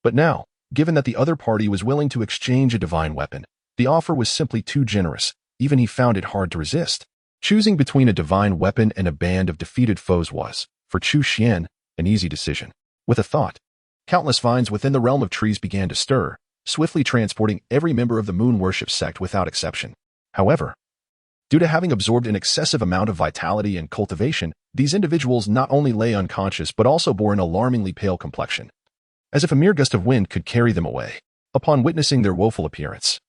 But now, given that the other party was willing to exchange a divine weapon, the offer was simply too generous. Even he found it hard to resist. Choosing between a divine weapon and a band of defeated foes was, for Chu Xuan, an easy decision. With a thought, Countless vines within the realm of trees began to stir, swiftly transporting every member of the moon worship sect without exception. However, due to having absorbed an excessive amount of vitality and cultivation, these individuals not only lay unconscious but also bore an alarmingly pale complexion, as if a mere gust of wind could carry them away. Upon witnessing their woeful appearance,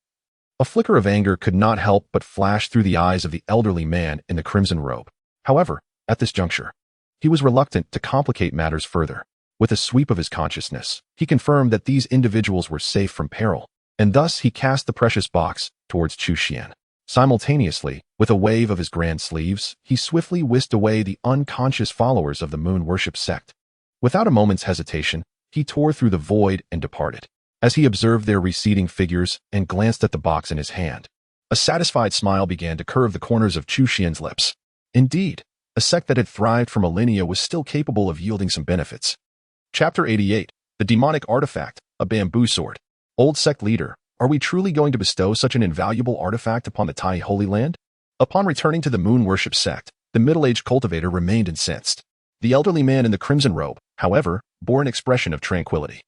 a flicker of anger could not help but flash through the eyes of the elderly man in the crimson robe. However, at this juncture, he was reluctant to complicate matters further. With a sweep of his consciousness, he confirmed that these individuals were safe from peril, and thus he cast the precious box towards Chu Xuan. Simultaneously, with a wave of his grand sleeves, he swiftly whisked away the unconscious followers of the moon worship sect. Without a moment's hesitation, he tore through the void and departed. As he observed their receding figures and glanced at the box in his hand, a satisfied smile began to curve the corners of Chu Xuan's lips. Indeed, a sect that had thrived for millennia was still capable of yielding some benefits. Chapter 88. The Demonic Artifact, a Bamboo Sword. Old sect leader, are we truly going to bestow such an invaluable artifact upon the Tai Holy Land? Upon returning to the moon worship sect, the middle-aged cultivator remained incensed. The elderly man in the crimson robe, however, bore an expression of tranquility.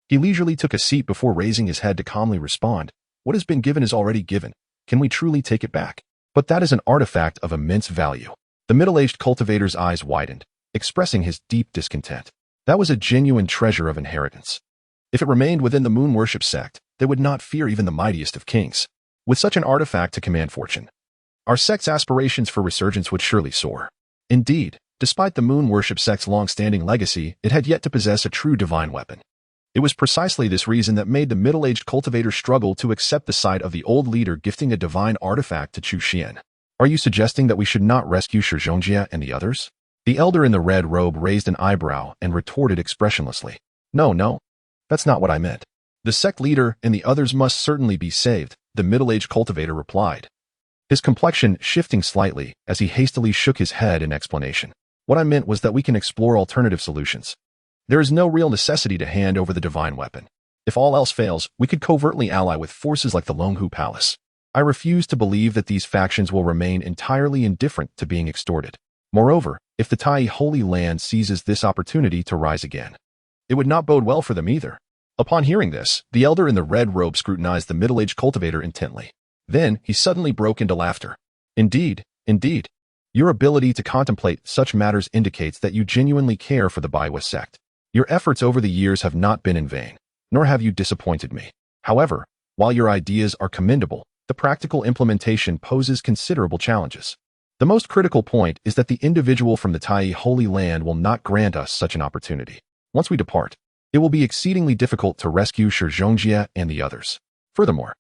He leisurely took a seat before raising his head to calmly respond. What has been given is already given. Can we truly take it back? But that is an artifact of immense value. The middle-aged cultivator's eyes widened, expressing his deep discontent. That was a genuine treasure of inheritance. If it remained within the moon worship sect, they would not fear even the mightiest of kings. With such an artifact to command fortune, our sect's aspirations for resurgence would surely soar. Indeed, despite the moon worship sect's long-standing legacy, it had yet to possess a true divine weapon. It was precisely this reason that made the middle-aged cultivator struggle to accept the sight of the old leader gifting a divine artifact to Chu Xuan. Are you suggesting that we should not rescue Shi Zhongjie and the others? The elder in the red robe raised an eyebrow and retorted expressionlessly. No, that's not what I meant. The sect leader and the others must certainly be saved, the middle-aged cultivator replied, his complexion shifting slightly as he hastily shook his head in explanation. What I meant was that we can explore alternative solutions. There is no real necessity to hand over the divine weapon. If all else fails, we could covertly ally with forces like the Longhu Palace. I refuse to believe that these factions will remain entirely indifferent to being extorted. Moreover, if the Tai Holy Land seizes this opportunity to rise again, it would not bode well for them either. Upon hearing this, the elder in the red robe scrutinized the middle-aged cultivator intently. Then he suddenly broke into laughter. Indeed. Your ability to contemplate such matters indicates that you genuinely care for the Baiwa sect. Your efforts over the years have not been in vain, nor have you disappointed me. However, while your ideas are commendable, the practical implementation poses considerable challenges. The most critical point is that the individual from the Tai Holy Land will not grant us such an opportunity. Once we depart, it will be exceedingly difficult to rescue Shi Zhongjie and the others. Furthermore,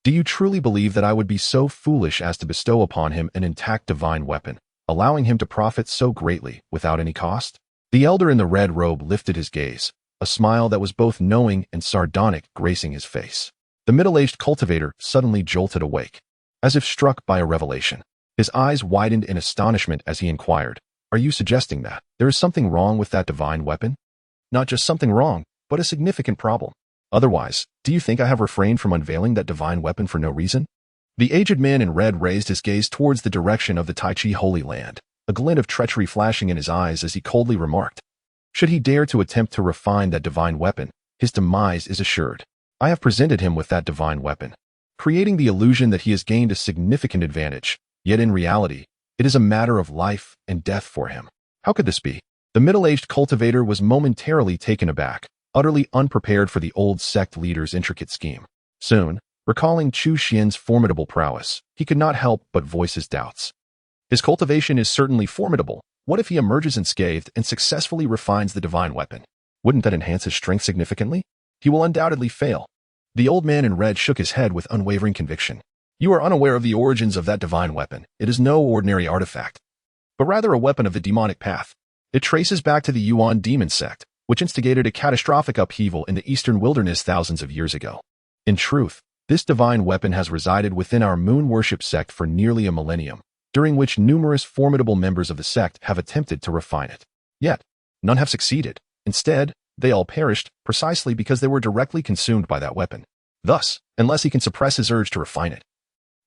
do you truly believe that I would be so foolish as to bestow upon him an intact divine weapon, allowing him to profit so greatly without any cost? The elder in the red robe lifted his gaze, a smile that was both knowing and sardonic gracing his face. The middle-aged cultivator suddenly jolted awake, as if struck by a revelation. His eyes widened in astonishment as he inquired, "Are you suggesting that there is something wrong with that divine weapon? Not just something wrong, but a significant problem. Otherwise, do you think I have refrained from unveiling that divine weapon for no reason?" The aged man in red raised his gaze towards the direction of the Tai Chi Holy Land, a glint of treachery flashing in his eyes as he coldly remarked, "Should he dare to attempt to refine that divine weapon, his demise is assured. I have presented him with that divine weapon, creating the illusion that he has gained a significant advantage, yet in reality, it is a matter of life and death for him. How could this be?" The middle-aged cultivator was momentarily taken aback, utterly unprepared for the old sect leader's intricate scheme. Soon, recalling Chu Xuan's formidable prowess, he could not help but voice his doubts. His cultivation is certainly formidable. What if he emerges unscathed and successfully refines the divine weapon? Wouldn't that enhance his strength significantly? He will undoubtedly fail. The old man in red shook his head with unwavering conviction. You are unaware of the origins of that divine weapon. It is no ordinary artifact, but rather a weapon of the demonic path. It traces back to the Yuan demon sect, which instigated a catastrophic upheaval in the eastern wilderness thousands of years ago. In truth, this divine weapon has resided within our moon worship sect for nearly a millennium, during which numerous formidable members of the sect have attempted to refine it. Yet, none have succeeded. Instead, they all perished precisely because they were directly consumed by that weapon. Thus, unless he can suppress his urge to refine it,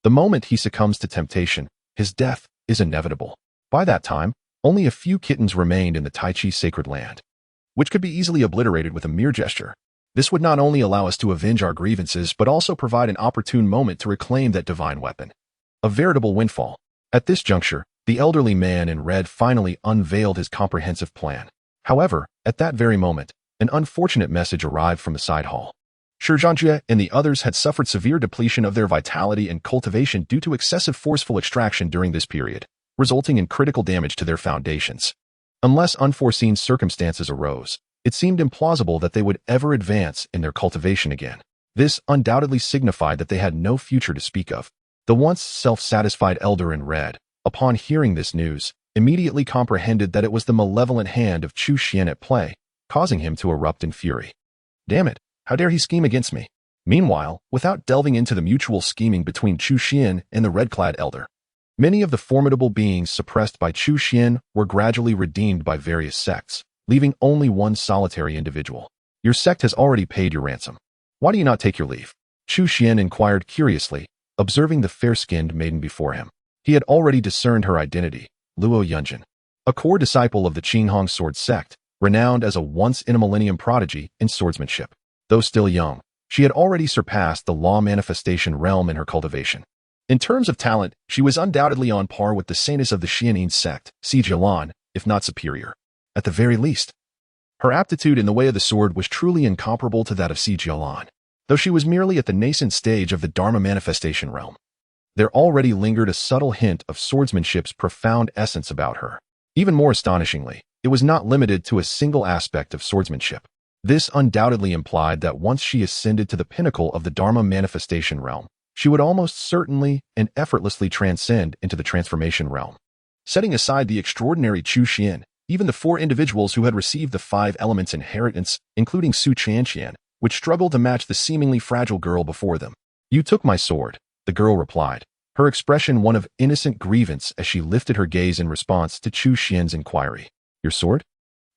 the moment he succumbs to temptation, his death is inevitable. By that time, only a few kittens remained in the Tai Chi sacred land. which could be easily obliterated with a mere gesture. This would not only allow us to avenge our grievances, but also provide an opportune moment to reclaim that divine weapon. A veritable windfall. At this juncture, the elderly man in red finally unveiled his comprehensive plan. However, at that very moment, an unfortunate message arrived from the side hall. Shi Zhanjie and the others had suffered severe depletion of their vitality and cultivation due to excessive forceful extraction during this period, resulting in critical damage to their foundations. Unless unforeseen circumstances arose, it seemed implausible that they would ever advance in their cultivation again. This undoubtedly signified that they had no future to speak of. The once self-satisfied elder in red, upon hearing this news, immediately comprehended that it was the malevolent hand of Chu Xuan at play, causing him to erupt in fury. Damn it, how dare he scheme against me? Meanwhile, without delving into the mutual scheming between Chu Xuan and the red-clad elder, many of the formidable beings suppressed by Chu Xuan were gradually redeemed by various sects, leaving only one solitary individual. Your sect has already paid your ransom. Why do you not take your leave? Chu Xuan inquired curiously, observing the fair-skinned maiden before him. He had already discerned her identity, Luo Yunjin, a core disciple of the Qinghong sword sect, renowned as a once-in-a-millennium prodigy in swordsmanship. Though still young, she had already surpassed the law manifestation realm in her cultivation. In terms of talent, she was undoubtedly on par with the saintess of the Xianin sect, Si Jialan, if not superior. At the very least, her aptitude in the way of the sword was truly incomparable to that of Si Jialan, though she was merely at the nascent stage of the Dharma manifestation realm. There already lingered a subtle hint of swordsmanship's profound essence about her. Even more astonishingly, it was not limited to a single aspect of swordsmanship. This undoubtedly implied that once she ascended to the pinnacle of the Dharma manifestation realm, she would almost certainly and effortlessly transcend into the transformation realm. Setting aside the extraordinary Chu Xuan, even the 4 individuals who had received the 5 elements inheritance, including Su Chanqian, which struggled to match the seemingly fragile girl before them. You took my sword, the girl replied, her expression one of innocent grievance as she lifted her gaze in response to Chu Xuan's inquiry. Your sword?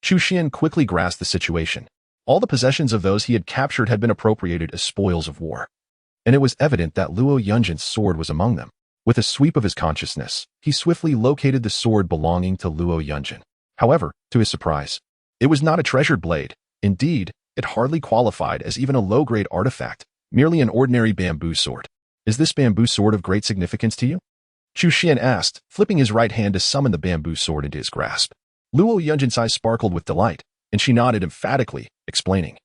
Chu Xuan quickly grasped the situation. All the possessions of those he had captured had been appropriated as spoils of war, and it was evident that Luo Yunjin's sword was among them. With a sweep of his consciousness, he swiftly located the sword belonging to Luo Yunjin. However, to his surprise, it was not a treasured blade. Indeed, it hardly qualified as even a low-grade artifact, merely an ordinary bamboo sword. Is this bamboo sword of great significance to you? Chu Xuan asked, flipping his right hand to summon the bamboo sword into his grasp. Luo Yunjin's eyes sparkled with delight, and she nodded emphatically, explaining,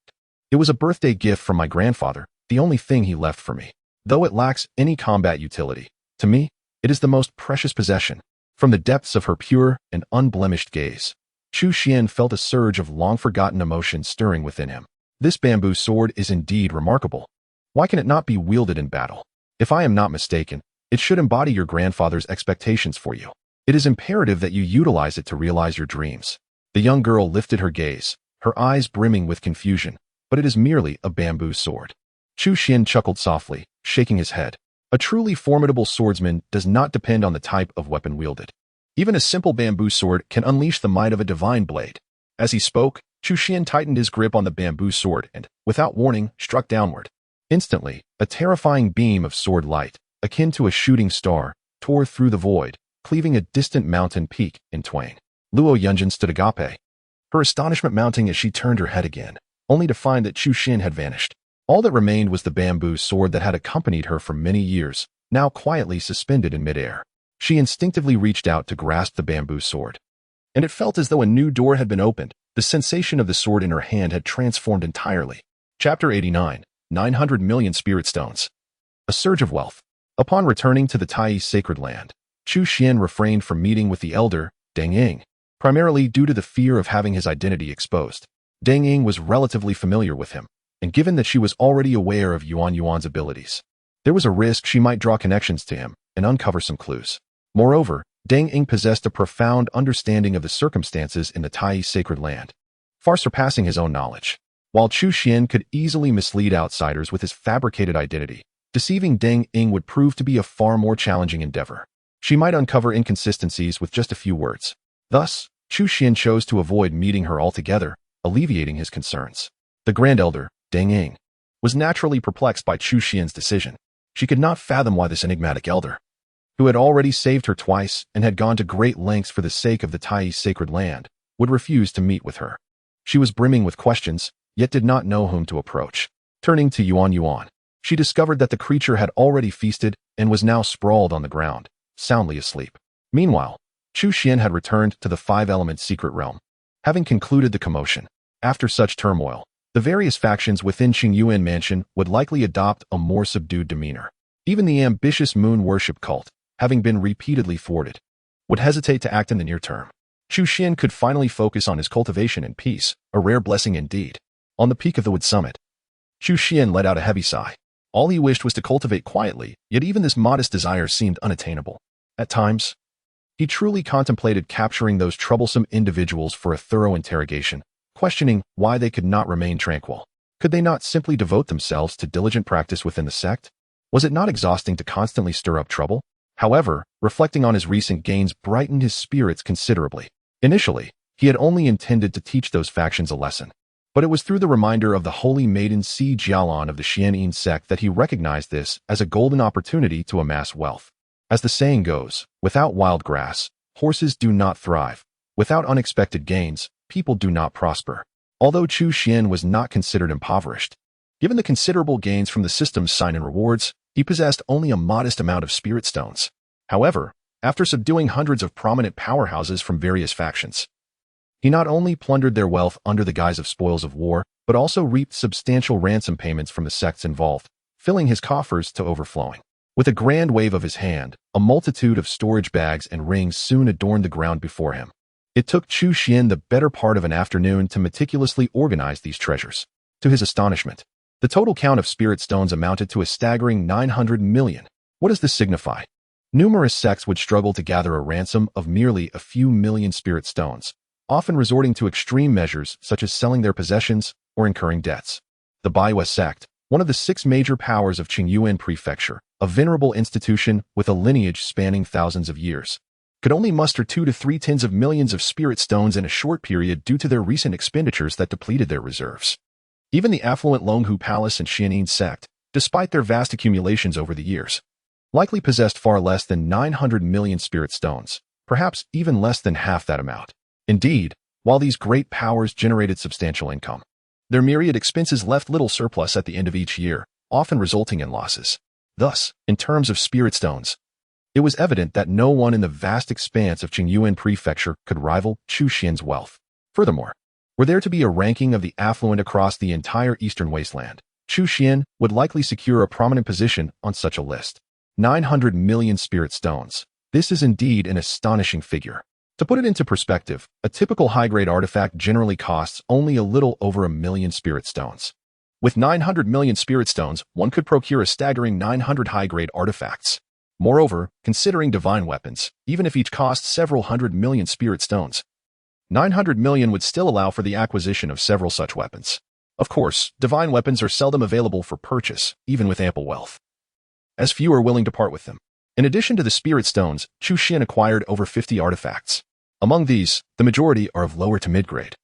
"It was a birthday gift from my grandfather, the only thing he left for me. Though it lacks any combat utility, to me, it is the most precious possession." From the depths of her pure and unblemished gaze, Chu Xuan felt a surge of long-forgotten emotion stirring within him. This bamboo sword is indeed remarkable. Why can it not be wielded in battle? If I am not mistaken, it should embody your grandfather's expectations for you. It is imperative that you utilize it to realize your dreams. The young girl lifted her gaze, her eyes brimming with confusion, but it is merely a bamboo sword. Chu Xuan chuckled softly, shaking his head. A truly formidable swordsman does not depend on the type of weapon wielded. Even a simple bamboo sword can unleash the might of a divine blade. As he spoke, Chu Xuan tightened his grip on the bamboo sword and, without warning, struck downward. Instantly, a terrifying beam of sword light, akin to a shooting star, tore through the void, cleaving a distant mountain peak in twain. Luo Yunjin stood agape, her astonishment mounting as she turned her head again, only to find that Chu Xuan had vanished. All that remained was the bamboo sword that had accompanied her for many years, now quietly suspended in midair. She instinctively reached out to grasp the bamboo sword, and it felt as though a new door had been opened. The sensation of the sword in her hand had transformed entirely. Chapter 89, 900 million spirit stones. A surge of wealth. Upon returning to the Tai sacred land, Chu Xuan refrained from meeting with the elder, Deng Ying, primarily due to the fear of having his identity exposed. Deng Ying was relatively familiar with him, and given that she was already aware of Yuan's abilities, there was a risk she might draw connections to him and uncover some clues. Moreover, Deng Ying possessed a profound understanding of the circumstances in the Tai sacred land, far surpassing his own knowledge. While Chu Xuan could easily mislead outsiders with his fabricated identity, deceiving Deng Ying would prove to be a far more challenging endeavor. She might uncover inconsistencies with just a few words. Thus, Chu Xuan chose to avoid meeting her altogether, alleviating his concerns. The Grand Elder, Deng Ying, was naturally perplexed by Chu Xuan's decision. She could not fathom why this enigmatic elder, who had already saved her twice and had gone to great lengths for the sake of the Tai sacred land, would refuse to meet with her. She was brimming with questions, yet did not know whom to approach. Turning to Yuan, she discovered that the creature had already feasted and was now sprawled on the ground, soundly asleep. Meanwhile, Chu Xuan had returned to the five-element secret realm. Having concluded the commotion, after such turmoil, the various factions within Qingyuan Mansion would likely adopt a more subdued demeanor. Even the ambitious moon worship cult, having been repeatedly thwarted, would hesitate to act in the near term. Chu Xuan could finally focus on his cultivation in peace, a rare blessing indeed. On the peak of the wood summit, Chu Xuan let out a heavy sigh. All he wished was to cultivate quietly, yet even this modest desire seemed unattainable. At times, he truly contemplated capturing those troublesome individuals for a thorough interrogation, questioning why they could not remain tranquil. Could they not simply devote themselves to diligent practice within the sect? Was it not exhausting to constantly stir up trouble? However, reflecting on his recent gains brightened his spirits considerably. Initially, he had only intended to teach those factions a lesson. But it was through the reminder of the holy maiden Si Jialan of the Xianyin sect that he recognized this as a golden opportunity to amass wealth. As the saying goes, without wild grass, horses do not thrive. Without unexpected gains, people do not prosper. Although Chu Xuan was not considered impoverished, given the considerable gains from the system's sign and rewards, he possessed only a modest amount of spirit stones. However, after subduing hundreds of prominent powerhouses from various factions, he not only plundered their wealth under the guise of spoils of war, but also reaped substantial ransom payments from the sects involved, filling his coffers to overflowing. With a grand wave of his hand, a multitude of storage bags and rings soon adorned the ground before him. It took Chu Xuan the better part of an afternoon to meticulously organize these treasures. To his astonishment, the total count of spirit stones amounted to a staggering 900 million. What does this signify? Numerous sects would struggle to gather a ransom of merely a few million spirit stones, often resorting to extreme measures such as selling their possessions or incurring debts. The Baiwa sect, one of the 6 major powers of Qingyuan Prefecture, a venerable institution with a lineage spanning thousands of years, could only muster 2 to 3 tens of millions of spirit stones in a short period due to their recent expenditures that depleted their reserves. Even the affluent Longhu Palace and Xianyin sect, despite their vast accumulations over the years, likely possessed far less than 900 million spirit stones, perhaps even less than half that amount. Indeed, while these great powers generated substantial income, their myriad expenses left little surplus at the end of each year, often resulting in losses. Thus, in terms of spirit stones, it was evident that no one in the vast expanse of Qingyuan Prefecture could rival Chu Xuan's wealth. Furthermore, were there to be a ranking of the affluent across the entire eastern wasteland, Chu Xuan would likely secure a prominent position on such a list. 900 million spirit stones. This is indeed an astonishing figure. To put it into perspective, a typical high-grade artifact generally costs only a little over 1 million spirit stones. With 900 million spirit stones, one could procure a staggering 900 high-grade artifacts. Moreover, considering divine weapons, even if each cost several hundred million spirit stones, 900 million would still allow for the acquisition of several such weapons. Of course, divine weapons are seldom available for purchase, even with ample wealth, as few are willing to part with them. In addition to the spirit stones, Chu Xuan acquired over 50 artifacts. Among these, the majority are of lower to mid-grade,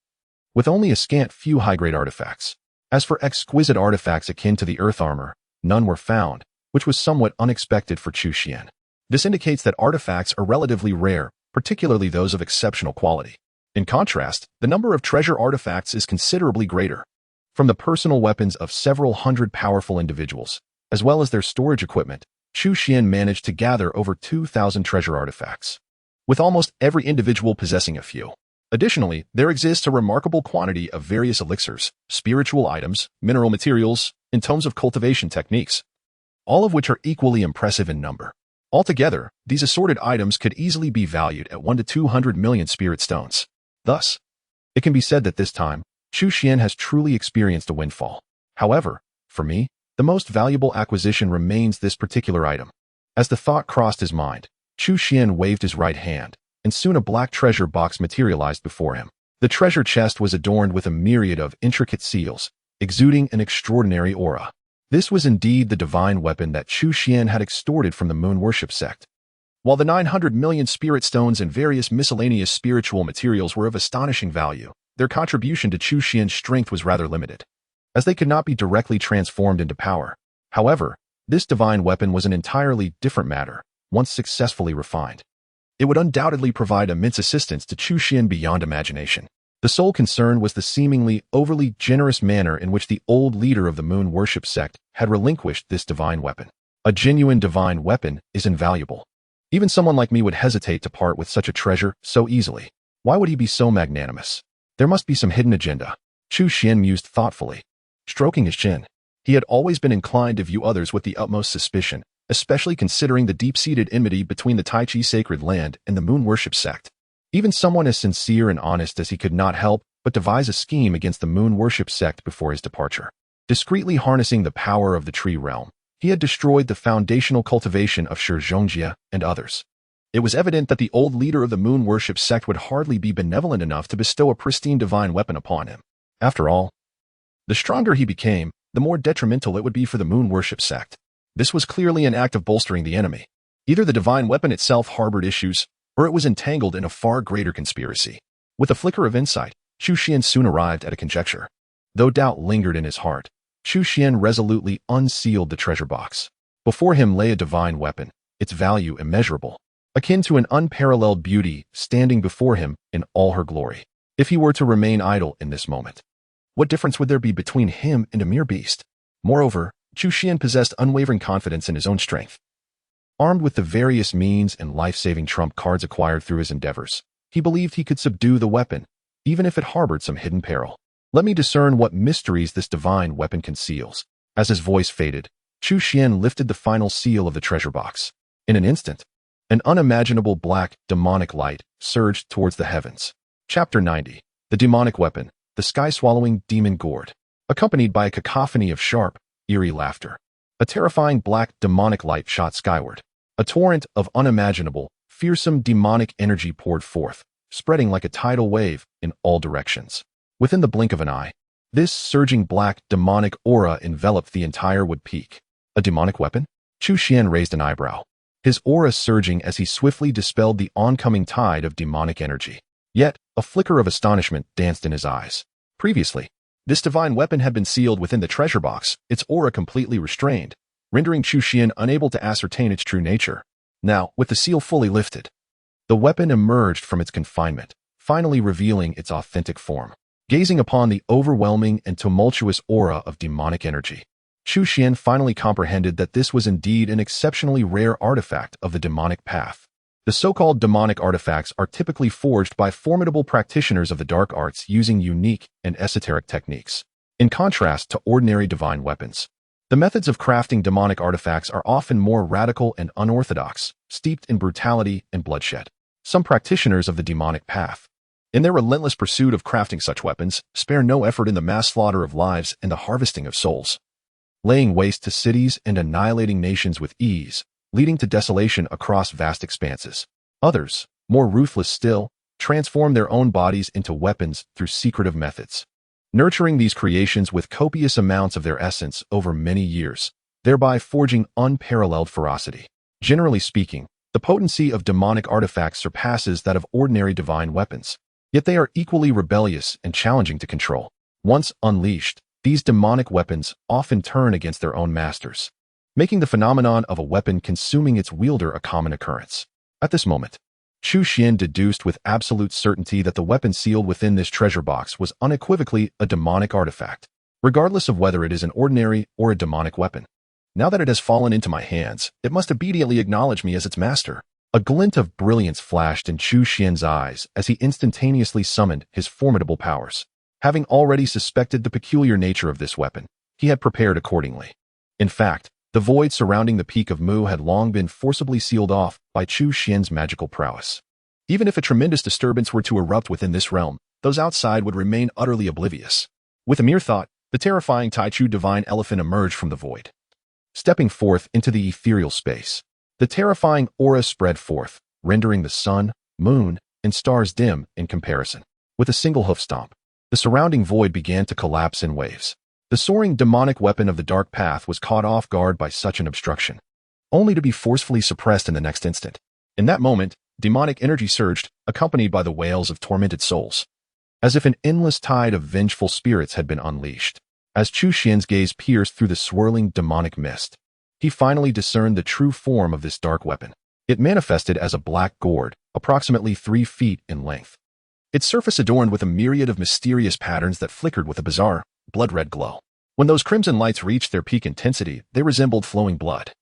with only a scant few high-grade artifacts. As for exquisite artifacts akin to the earth armor, none were found, which was somewhat unexpected for Chu Xuan. This indicates that artifacts are relatively rare, particularly those of exceptional quality. In contrast, the number of treasure artifacts is considerably greater. From the personal weapons of several hundred powerful individuals, as well as their storage equipment, Chu Xuan managed to gather over 2,000 treasure artifacts, with almost every individual possessing a few. Additionally, there exists a remarkable quantity of various elixirs, spiritual items, mineral materials, and tomes of cultivation techniques, all of which are equally impressive in number. Altogether, these assorted items could easily be valued at 1 to 200 million spirit stones. Thus, it can be said that this time, Chu Xuan has truly experienced a windfall. However, for me, the most valuable acquisition remains this particular item. As the thought crossed his mind, Chu Xuan waved his right hand, and soon a black treasure box materialized before him. The treasure chest was adorned with a myriad of intricate seals, exuding an extraordinary aura. This was indeed the divine weapon that Chu Xuan had extorted from the moon worship sect. While the 900 million spirit stones and various miscellaneous spiritual materials were of astonishing value, their contribution to Chu Xuan's strength was rather limited, as they could not be directly transformed into power. However, this divine weapon was an entirely different matter. Once successfully refined, it would undoubtedly provide immense assistance to Chu Xuan beyond imagination. The sole concern was the seemingly overly generous manner in which the old leader of the moon worship sect had relinquished this divine weapon. A genuine divine weapon is invaluable. Even someone like me would hesitate to part with such a treasure so easily. Why would he be so magnanimous? There must be some hidden agenda. Chu Xuan mused thoughtfully, stroking his chin. He had always been inclined to view others with the utmost suspicion, especially considering the deep-seated enmity between the Tai Chi sacred land and the moon worship sect. Even someone as sincere and honest as he could not help but devise a scheme against the moon worship sect before his departure. Discreetly harnessing the power of the tree realm, he had destroyed the foundational cultivation of Shizhongjia and others. It was evident that the old leader of the moon worship sect would hardly be benevolent enough to bestow a pristine divine weapon upon him. After all, the stronger he became, the more detrimental it would be for the moon worship sect. This was clearly an act of bolstering the enemy. Either the divine weapon itself harbored issues, or it was entangled in a far greater conspiracy. With a flicker of insight, Chu Xuan soon arrived at a conjecture. Though doubt lingered in his heart, Chu Xuan resolutely unsealed the treasure box. Before him lay a divine weapon, its value immeasurable, akin to an unparalleled beauty standing before him in all her glory. If he were to remain idle in this moment, what difference would there be between him and a mere beast? Moreover, Chu Xuan possessed unwavering confidence in his own strength. Armed with the various means and life-saving trump cards acquired through his endeavors, he believed he could subdue the weapon, even if it harbored some hidden peril. Let me discern what mysteries this divine weapon conceals. As his voice faded, Chu Xuan lifted the final seal of the treasure box. In an instant, an unimaginable black, demonic light surged towards the heavens. Chapter 90. The Demonic Weapon, the Sky-Swallowing Demon Gourd, accompanied by a cacophony of sharp, eerie laughter. A terrifying black, demonic light shot skyward. A torrent of unimaginable, fearsome demonic energy poured forth, spreading like a tidal wave in all directions. Within the blink of an eye, this surging black, demonic aura enveloped the entire wood peak. A demonic weapon? Chu Xuan raised an eyebrow, his aura surging as he swiftly dispelled the oncoming tide of demonic energy. Yet, a flicker of astonishment danced in his eyes. Previously, this divine weapon had been sealed within the treasure box, its aura completely restrained, rendering Chu Xuan unable to ascertain its true nature. Now, with the seal fully lifted, the weapon emerged from its confinement, finally revealing its authentic form. Gazing upon the overwhelming and tumultuous aura of demonic energy, Chu Xuan finally comprehended that this was indeed an exceptionally rare artifact of the demonic path. The so-called demonic artifacts are typically forged by formidable practitioners of the dark arts using unique and esoteric techniques. In contrast to ordinary divine weapons, the methods of crafting demonic artifacts are often more radical and unorthodox, steeped in brutality and bloodshed. Some practitioners of the demonic path, in their relentless pursuit of crafting such weapons, spare no effort in the mass slaughter of lives and the harvesting of souls, laying waste to cities and annihilating nations with ease, leading to desolation across vast expanses. Others, more ruthless still, transform their own bodies into weapons through secretive methods, nurturing these creations with copious amounts of their essence over many years, thereby forging unparalleled ferocity. Generally speaking, the potency of demonic artifacts surpasses that of ordinary divine weapons, yet they are equally rebellious and challenging to control. Once unleashed, these demonic weapons often turn against their own masters, making the phenomenon of a weapon consuming its wielder a common occurrence. At this moment, Chu Xuan deduced with absolute certainty that the weapon sealed within this treasure box was unequivocally a demonic artifact, regardless of whether it is an ordinary or a demonic weapon. Now that it has fallen into my hands, it must obediently acknowledge me as its master. A glint of brilliance flashed in Chu Xuan's eyes as he instantaneously summoned his formidable powers. Having already suspected the peculiar nature of this weapon, he had prepared accordingly. In fact, the void surrounding the Peak of Mu had long been forcibly sealed off by Chu Xuan's magical prowess. Even if a tremendous disturbance were to erupt within this realm, those outside would remain utterly oblivious. With a mere thought, the terrifying Taichu divine elephant emerged from the void. Stepping forth into the ethereal space, the terrifying aura spread forth, rendering the sun, moon, and stars dim in comparison. With a single hoof stomp, the surrounding void began to collapse in waves. The soaring demonic weapon of the dark path was caught off guard by such an obstruction, only to be forcefully suppressed in the next instant. In that moment, demonic energy surged, accompanied by the wails of tormented souls, as if an endless tide of vengeful spirits had been unleashed. As Chu Xuan's gaze pierced through the swirling demonic mist, he finally discerned the true form of this dark weapon. It manifested as a black gourd, approximately 3 feet in length. its surface adorned with a myriad of mysterious patterns that flickered with a bizarre, blood-red glow. When those crimson lights reached their peak intensity, they resembled flowing blood,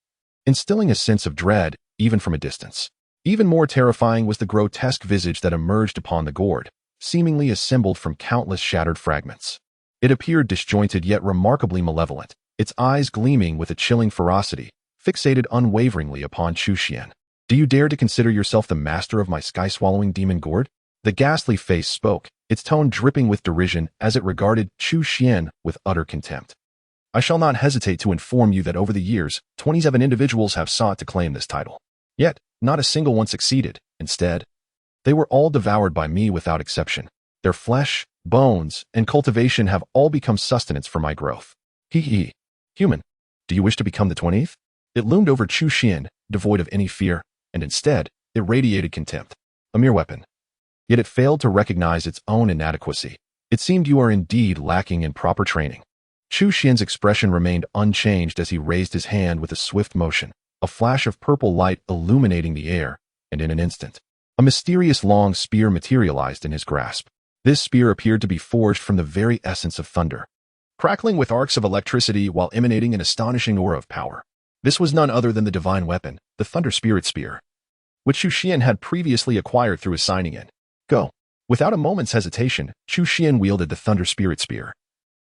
instilling a sense of dread, even from a distance. Even more terrifying was the grotesque visage that emerged upon the gourd, seemingly assembled from countless shattered fragments. It appeared disjointed yet remarkably malevolent, its eyes gleaming with a chilling ferocity, fixated unwaveringly upon Chu Xuan. "Do you dare to consider yourself the master of my sky-swallowing demon gourd?" The ghastly face spoke, its tone dripping with derision as it regarded Chu Xuan with utter contempt. "I shall not hesitate to inform you that over the years, 27 individuals have sought to claim this title. Yet, not a single one succeeded. Instead, they were all devoured by me without exception. Their flesh, bones, and cultivation have all become sustenance for my growth. Hee. Human, do you wish to become the 20th? It loomed over Chu Xuan, devoid of any fear, and instead, it radiated contempt. A mere weapon. Yet it failed to recognize its own inadequacy. It seemed you are indeed lacking in proper training. Chu Xuan's expression remained unchanged as he raised his hand with a swift motion, a flash of purple light illuminating the air, and in an instant, a mysterious long spear materialized in his grasp. This spear appeared to be forged from the very essence of thunder, crackling with arcs of electricity while emanating an astonishing aura of power. This was none other than the divine weapon, the Thunder Spirit Spear, which Chu Xuan had previously acquired through his signing in. Go. Without a moment's hesitation, Chu Xuan wielded the Thunder Spirit Spear,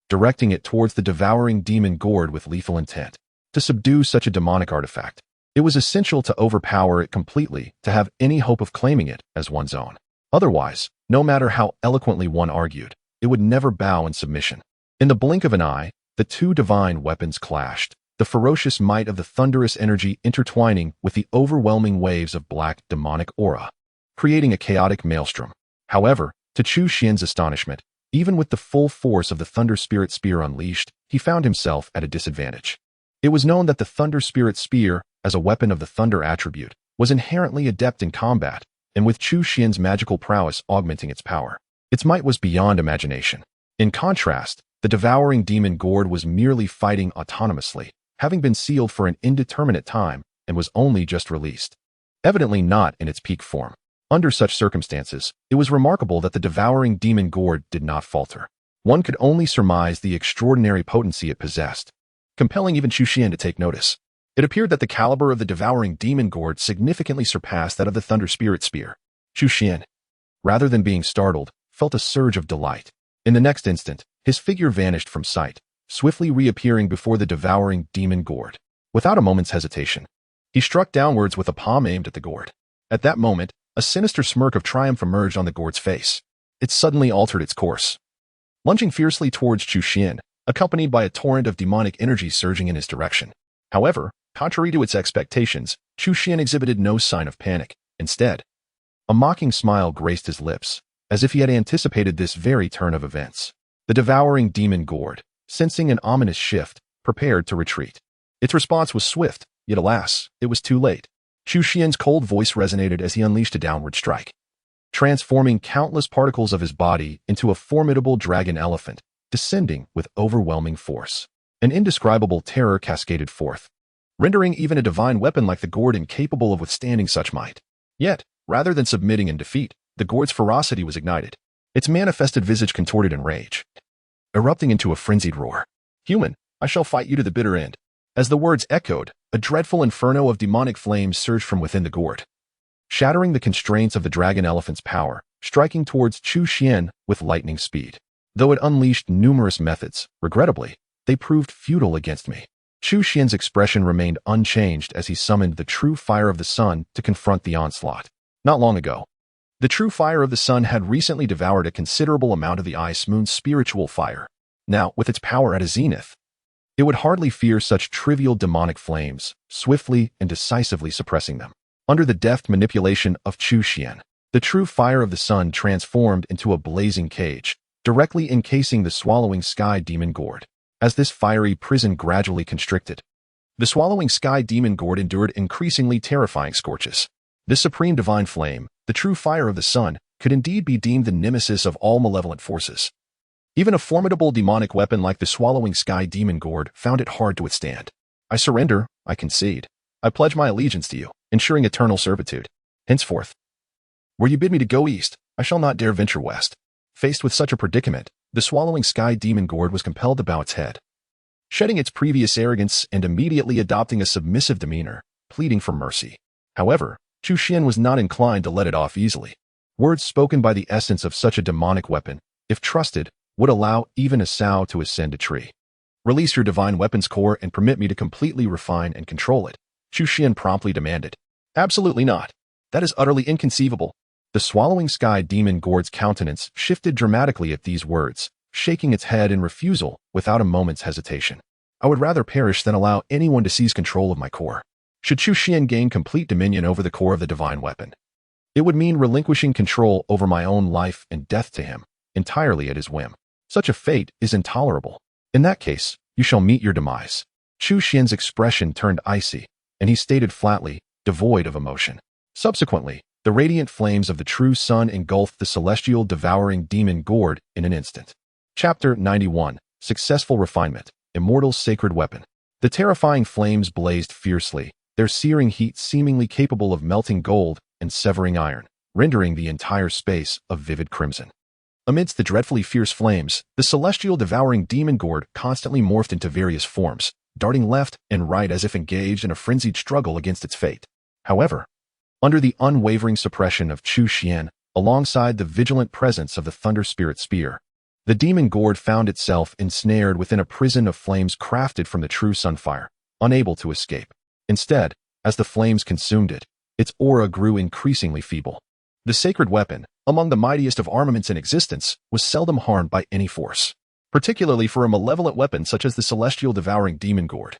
directing it towards the devouring demon gourd with lethal intent. To subdue such a demonic artifact, it was essential to overpower it completely to have any hope of claiming it as one's own. Otherwise, no matter how eloquently one argued, it would never bow in submission. In the blink of an eye, the two divine weapons clashed, the ferocious might of the thunderous energy intertwining with the overwhelming waves of black demonic aura, creating a chaotic maelstrom. However, to Chu Xuan's astonishment, even with the full force of the Thunder Spirit Spear unleashed, he found himself at a disadvantage. It was known that the Thunder Spirit Spear, as a weapon of the Thunder attribute, was inherently adept in combat, and with Chu Xuan's magical prowess augmenting its power, its might was beyond imagination. In contrast, the devouring demon gourd was merely fighting autonomously, having been sealed for an indeterminate time and was only just released, evidently not in its peak form. Under such circumstances, it was remarkable that the devouring demon gourd did not falter. One could only surmise the extraordinary potency it possessed, compelling even Chu Xuan to take notice. It appeared that the caliber of the devouring demon gourd significantly surpassed that of the Thunder Spirit Spear. Chu Xuan, rather than being startled, felt a surge of delight. In the next instant, his figure vanished from sight, swiftly reappearing before the devouring demon gourd. Without a moment's hesitation, he struck downwards with a palm aimed at the gourd. At that moment, a sinister smirk of triumph emerged on the gourd's face. It suddenly altered its course, lunging fiercely towards Chu Xuan, accompanied by a torrent of demonic energy surging in his direction. However, contrary to its expectations, Chu Xuan exhibited no sign of panic. Instead, a mocking smile graced his lips, as if he had anticipated this very turn of events. The devouring demon gourd, sensing an ominous shift, prepared to retreat. Its response was swift, yet alas, it was too late. Chu Xuan's cold voice resonated as he unleashed a downward strike, transforming countless particles of his body into a formidable dragon elephant, descending with overwhelming force. An indescribable terror cascaded forth, rendering even a divine weapon like the gourd incapable of withstanding such might. Yet, rather than submitting in defeat, the gourd's ferocity was ignited, its manifested visage contorted in rage, erupting into a frenzied roar. "Human, I shall fight you to the bitter end." As the words echoed, a dreadful inferno of demonic flames surged from within the gourd, shattering the constraints of the dragon elephant's power, striking towards Chu Xuan with lightning speed. Though it unleashed numerous methods, regrettably, they proved futile against me. Chu Xuan's expression remained unchanged as he summoned the true fire of the sun to confront the onslaught. Not long ago, the true fire of the sun had recently devoured a considerable amount of the Ice Moon's spiritual fire. Now, with its power at a zenith, it would hardly fear such trivial demonic flames, swiftly and decisively suppressing them. Under the deft manipulation of Chu Xuan, the true fire of the sun transformed into a blazing cage, directly encasing the swallowing sky demon gourd. As this fiery prison gradually constricted, the swallowing sky demon gourd endured increasingly terrifying scorches. This supreme divine flame, the true fire of the sun, could indeed be deemed the nemesis of all malevolent forces. Even a formidable demonic weapon like the swallowing sky demon gourd found it hard to withstand. "I surrender, I concede. I pledge my allegiance to you, ensuring eternal servitude. Henceforth, where you bid me to go east, I shall not dare venture west. Faced with such a predicament, the swallowing sky demon gourd was compelled to bow its head, shedding its previous arrogance and immediately adopting a submissive demeanor, pleading for mercy. However, Chu Xuan was not inclined to let it off easily. Words spoken by the essence of such a demonic weapon, if trusted, would allow even a sow to ascend a tree. Release your divine weapon's core and permit me to completely refine and control it, Chu Xuan promptly demanded. Absolutely not. That is utterly inconceivable. The swallowing sky demon gourd's countenance shifted dramatically at these words, shaking its head in refusal without a moment's hesitation. I would rather perish than allow anyone to seize control of my core. Should Chu Xuan gain complete dominion over the core of the divine weapon, it would mean relinquishing control over my own life and death to him, entirely at his whim. Such a fate is intolerable. In that case, you shall meet your demise. Chu Xuan's expression turned icy, and he stated flatly, devoid of emotion. Subsequently, the radiant flames of the true sun engulfed the celestial devouring demon gourd in an instant. Chapter 91. Successful Refinement. Immortal's Sacred Weapon. The terrifying flames blazed fiercely, their searing heat seemingly capable of melting gold and severing iron, rendering the entire space of vivid crimson. Amidst the dreadfully fierce flames, the celestial devouring demon gourd constantly morphed into various forms, darting left and right as if engaged in a frenzied struggle against its fate. However, under the unwavering suppression of Chu Xuan, alongside the vigilant presence of the Thunder Spirit Spear, the demon gourd found itself ensnared within a prison of flames crafted from the true sunfire, unable to escape. Instead, as the flames consumed it, its aura grew increasingly feeble. The sacred weapon, among the mightiest of armaments in existence, was seldom harmed by any force, particularly for a malevolent weapon such as the celestial devouring demon gourd.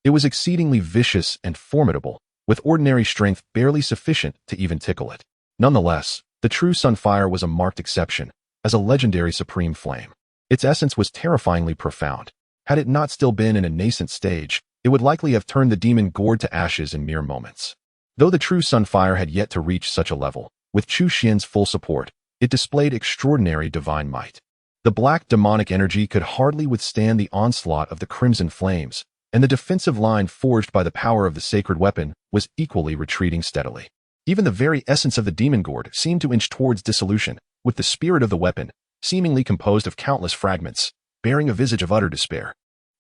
It was exceedingly vicious and formidable, with ordinary strength barely sufficient to even tickle it. Nonetheless, the true sunfire was a marked exception, as a legendary supreme flame. Its essence was terrifyingly profound. Had it not still been in a nascent stage, it would likely have turned the demon gourd to ashes in mere moments. Though the true sunfire had yet to reach such a level, with Chu Xuan's full support, it displayed extraordinary divine might. The black demonic energy could hardly withstand the onslaught of the crimson flames, and the defensive line forged by the power of the sacred weapon was equally retreating steadily. Even the very essence of the demon gourd seemed to inch towards dissolution, with the spirit of the weapon, seemingly composed of countless fragments, bearing a visage of utter despair.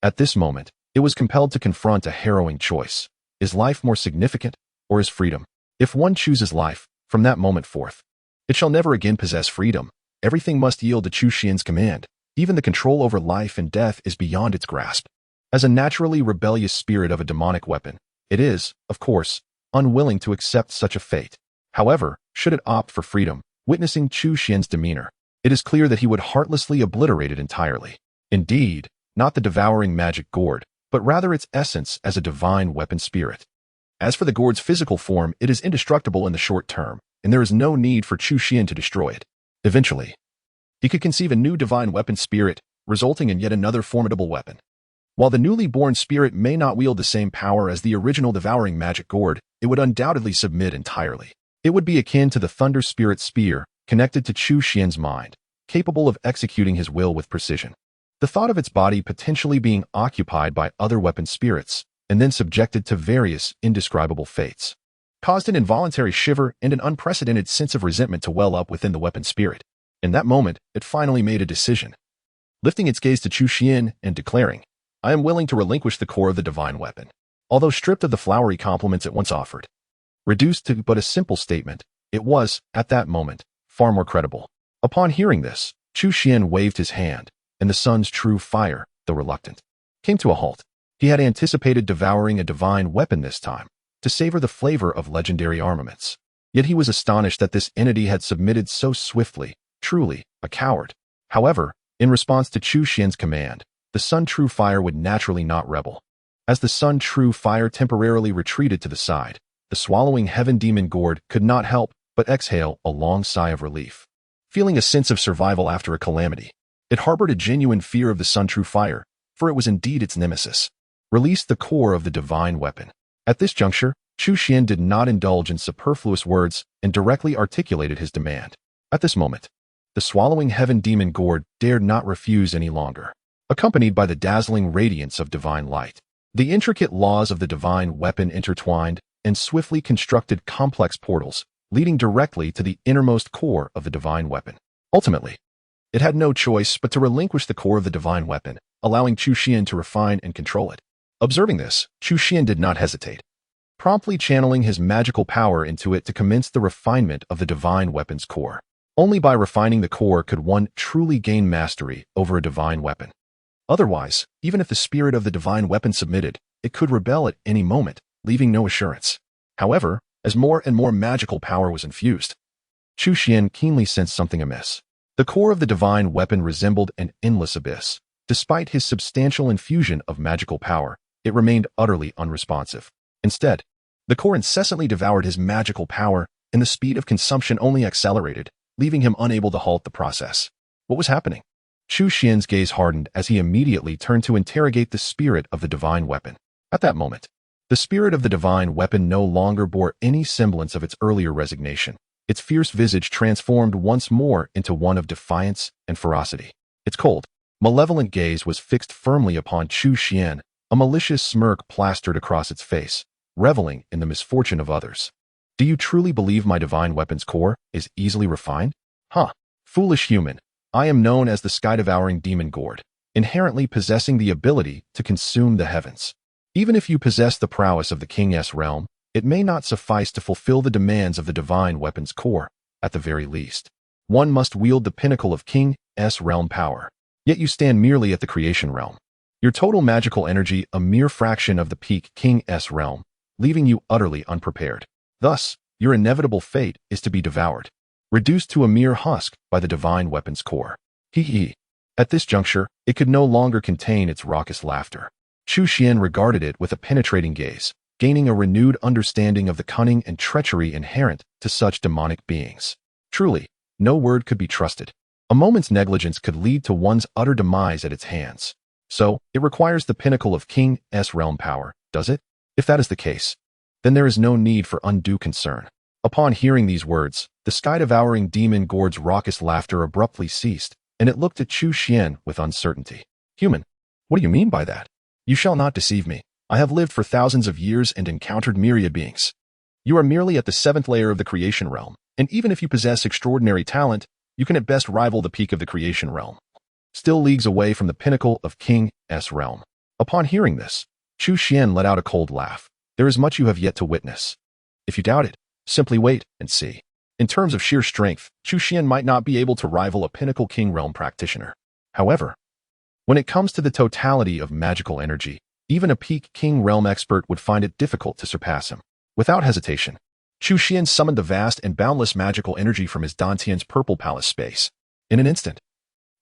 At this moment, it was compelled to confront a harrowing choice. Is life more significant, or is freedom? If one chooses life, from that moment forth, it shall never again possess freedom. Everything must yield to Chu Xuan's command. Even the control over life and death is beyond its grasp. As a naturally rebellious spirit of a demonic weapon, it is, of course, unwilling to accept such a fate. However, should it opt for freedom, witnessing Chu Xuan's demeanor, it is clear that he would heartlessly obliterate it entirely. Indeed, not the devouring magic gourd, but rather its essence as a divine weapon spirit. As for the gourd's physical form, it is indestructible in the short term, and there is no need for Chu Xuan to destroy it. Eventually, he could conceive a new divine weapon spirit, resulting in yet another formidable weapon. While the newly born spirit may not wield the same power as the original devouring magic gourd, it would undoubtedly submit entirely. It would be akin to the Thunder Spirit Spear, connected to Chu Xuan's mind, capable of executing his will with precision. The thought of its body potentially being occupied by other weapon spirits, and then subjected to various indescribable fates, caused an involuntary shiver and an unprecedented sense of resentment to well up within the weapon spirit. In that moment, it finally made a decision, lifting its gaze to Chu Xuan and declaring, I am willing to relinquish the core of the divine weapon. Although stripped of the flowery compliments it once offered, reduced to but a simple statement, it was, at that moment, far more credible. Upon hearing this, Chu Xuan waved his hand, and the sun's true fire, though reluctant, came to a halt. He had anticipated devouring a divine weapon this time, to savor the flavor of legendary armaments. Yet he was astonished that this entity had submitted so swiftly, truly, a coward. However, in response to Chu Xuan's command, the sun true fire would naturally not rebel. As the sun true fire temporarily retreated to the side, the swallowing heaven demon gourd could not help but exhale a long sigh of relief. Feeling a sense of survival after a calamity, it harbored a genuine fear of the sun true fire, for it was indeed its nemesis. Released the core of the divine weapon. At this juncture, Chu Xuan did not indulge in superfluous words and directly articulated his demand. At this moment, the swallowing heaven demon gourd dared not refuse any longer. Accompanied by the dazzling radiance of divine light, the intricate laws of the divine weapon intertwined and swiftly constructed complex portals, leading directly to the innermost core of the divine weapon. Ultimately, it had no choice but to relinquish the core of the divine weapon, allowing Chu Xuan to refine and control it. Observing this, Chu Xuan did not hesitate, promptly channeling his magical power into it to commence the refinement of the divine weapon's core. Only by refining the core could one truly gain mastery over a divine weapon. Otherwise, even if the spirit of the divine weapon submitted, it could rebel at any moment, leaving no assurance. However, as more and more magical power was infused, Chu Xuan keenly sensed something amiss. The core of the divine weapon resembled an endless abyss. Despite his substantial infusion of magical power, it remained utterly unresponsive. Instead, the core incessantly devoured his magical power, and the speed of consumption only accelerated, leaving him unable to halt the process. What was happening? Chu Xuan's gaze hardened as he immediately turned to interrogate the spirit of the divine weapon. At that moment, the spirit of the divine weapon no longer bore any semblance of its earlier resignation. Its fierce visage transformed once more into one of defiance and ferocity. Its cold, malevolent gaze was fixed firmly upon Chu Xuan, a malicious smirk plastered across its face, reveling in the misfortune of others. Do you truly believe my divine weapon's core is easily refined? Huh. Foolish human, I am known as the sky-devouring demon gourd, inherently possessing the ability to consume the heavens. Even if you possess the prowess of the King's realm, it may not suffice to fulfill the demands of the divine weapon's core. At the very least, one must wield the pinnacle of King's realm power. Yet you stand merely at the creation realm. Your total magical energy a mere fraction of the peak King's realm, leaving you utterly unprepared. Thus, your inevitable fate is to be devoured, reduced to a mere husk by the divine weapon's core. Hee. At this juncture, it could no longer contain its raucous laughter. Chu Xuan regarded it with a penetrating gaze, gaining a renewed understanding of the cunning and treachery inherent to such demonic beings. Truly, no word could be trusted. A moment's negligence could lead to one's utter demise at its hands. So, it requires the pinnacle of King's realm power, does it? If that is the case, then there is no need for undue concern. Upon hearing these words, the sky-devouring demon gourd's raucous laughter abruptly ceased, and it looked at Chu Xuan with uncertainty. Human, what do you mean by that? You shall not deceive me. I have lived for thousands of years and encountered myriad beings. You are merely at the 7th layer of the creation realm, and even if you possess extraordinary talent, you can at best rival the peak of the creation realm, still leagues away from the pinnacle of King's realm. Upon hearing this, Chu Xuan let out a cold laugh. There is much you have yet to witness. If you doubt it, simply wait and see. In terms of sheer strength, Chu Xuan might not be able to rival a pinnacle King realm practitioner. However, when it comes to the totality of magical energy, even a peak King realm expert would find it difficult to surpass him. Without hesitation, Chu Xuan summoned the vast and boundless magical energy from his Dantian's purple palace space. In an instant,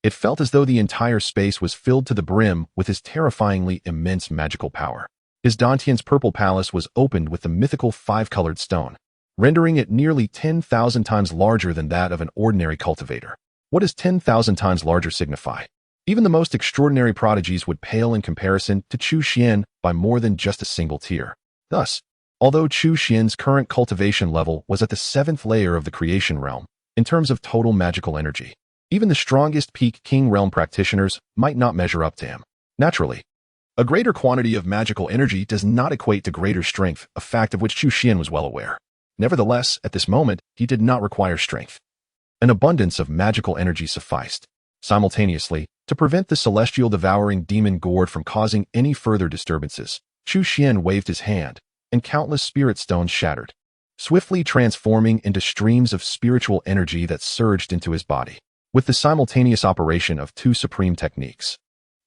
it felt as though the entire space was filled to the brim with his terrifyingly immense magical power. His Dantian's purple palace was opened with the mythical 5-colored stone, rendering it nearly 10,000 times larger than that of an ordinary cultivator. What does 10,000 times larger signify? Even the most extraordinary prodigies would pale in comparison to Chu Xuan by more than just a single tier. Thus, although Chu Xuan's current cultivation level was at the 7th layer of the creation realm, in terms of total magical energy, even the strongest peak King realm practitioners might not measure up to him. Naturally, a greater quantity of magical energy does not equate to greater strength, a fact of which Chu Xuan was well aware. Nevertheless, at this moment, he did not require strength. An abundance of magical energy sufficed. Simultaneously, to prevent the celestial devouring demon gourd from causing any further disturbances, Chu Xuan waved his hand, and countless spirit stones shattered, swiftly transforming into streams of spiritual energy that surged into his body. With the simultaneous operation of 2 supreme techniques,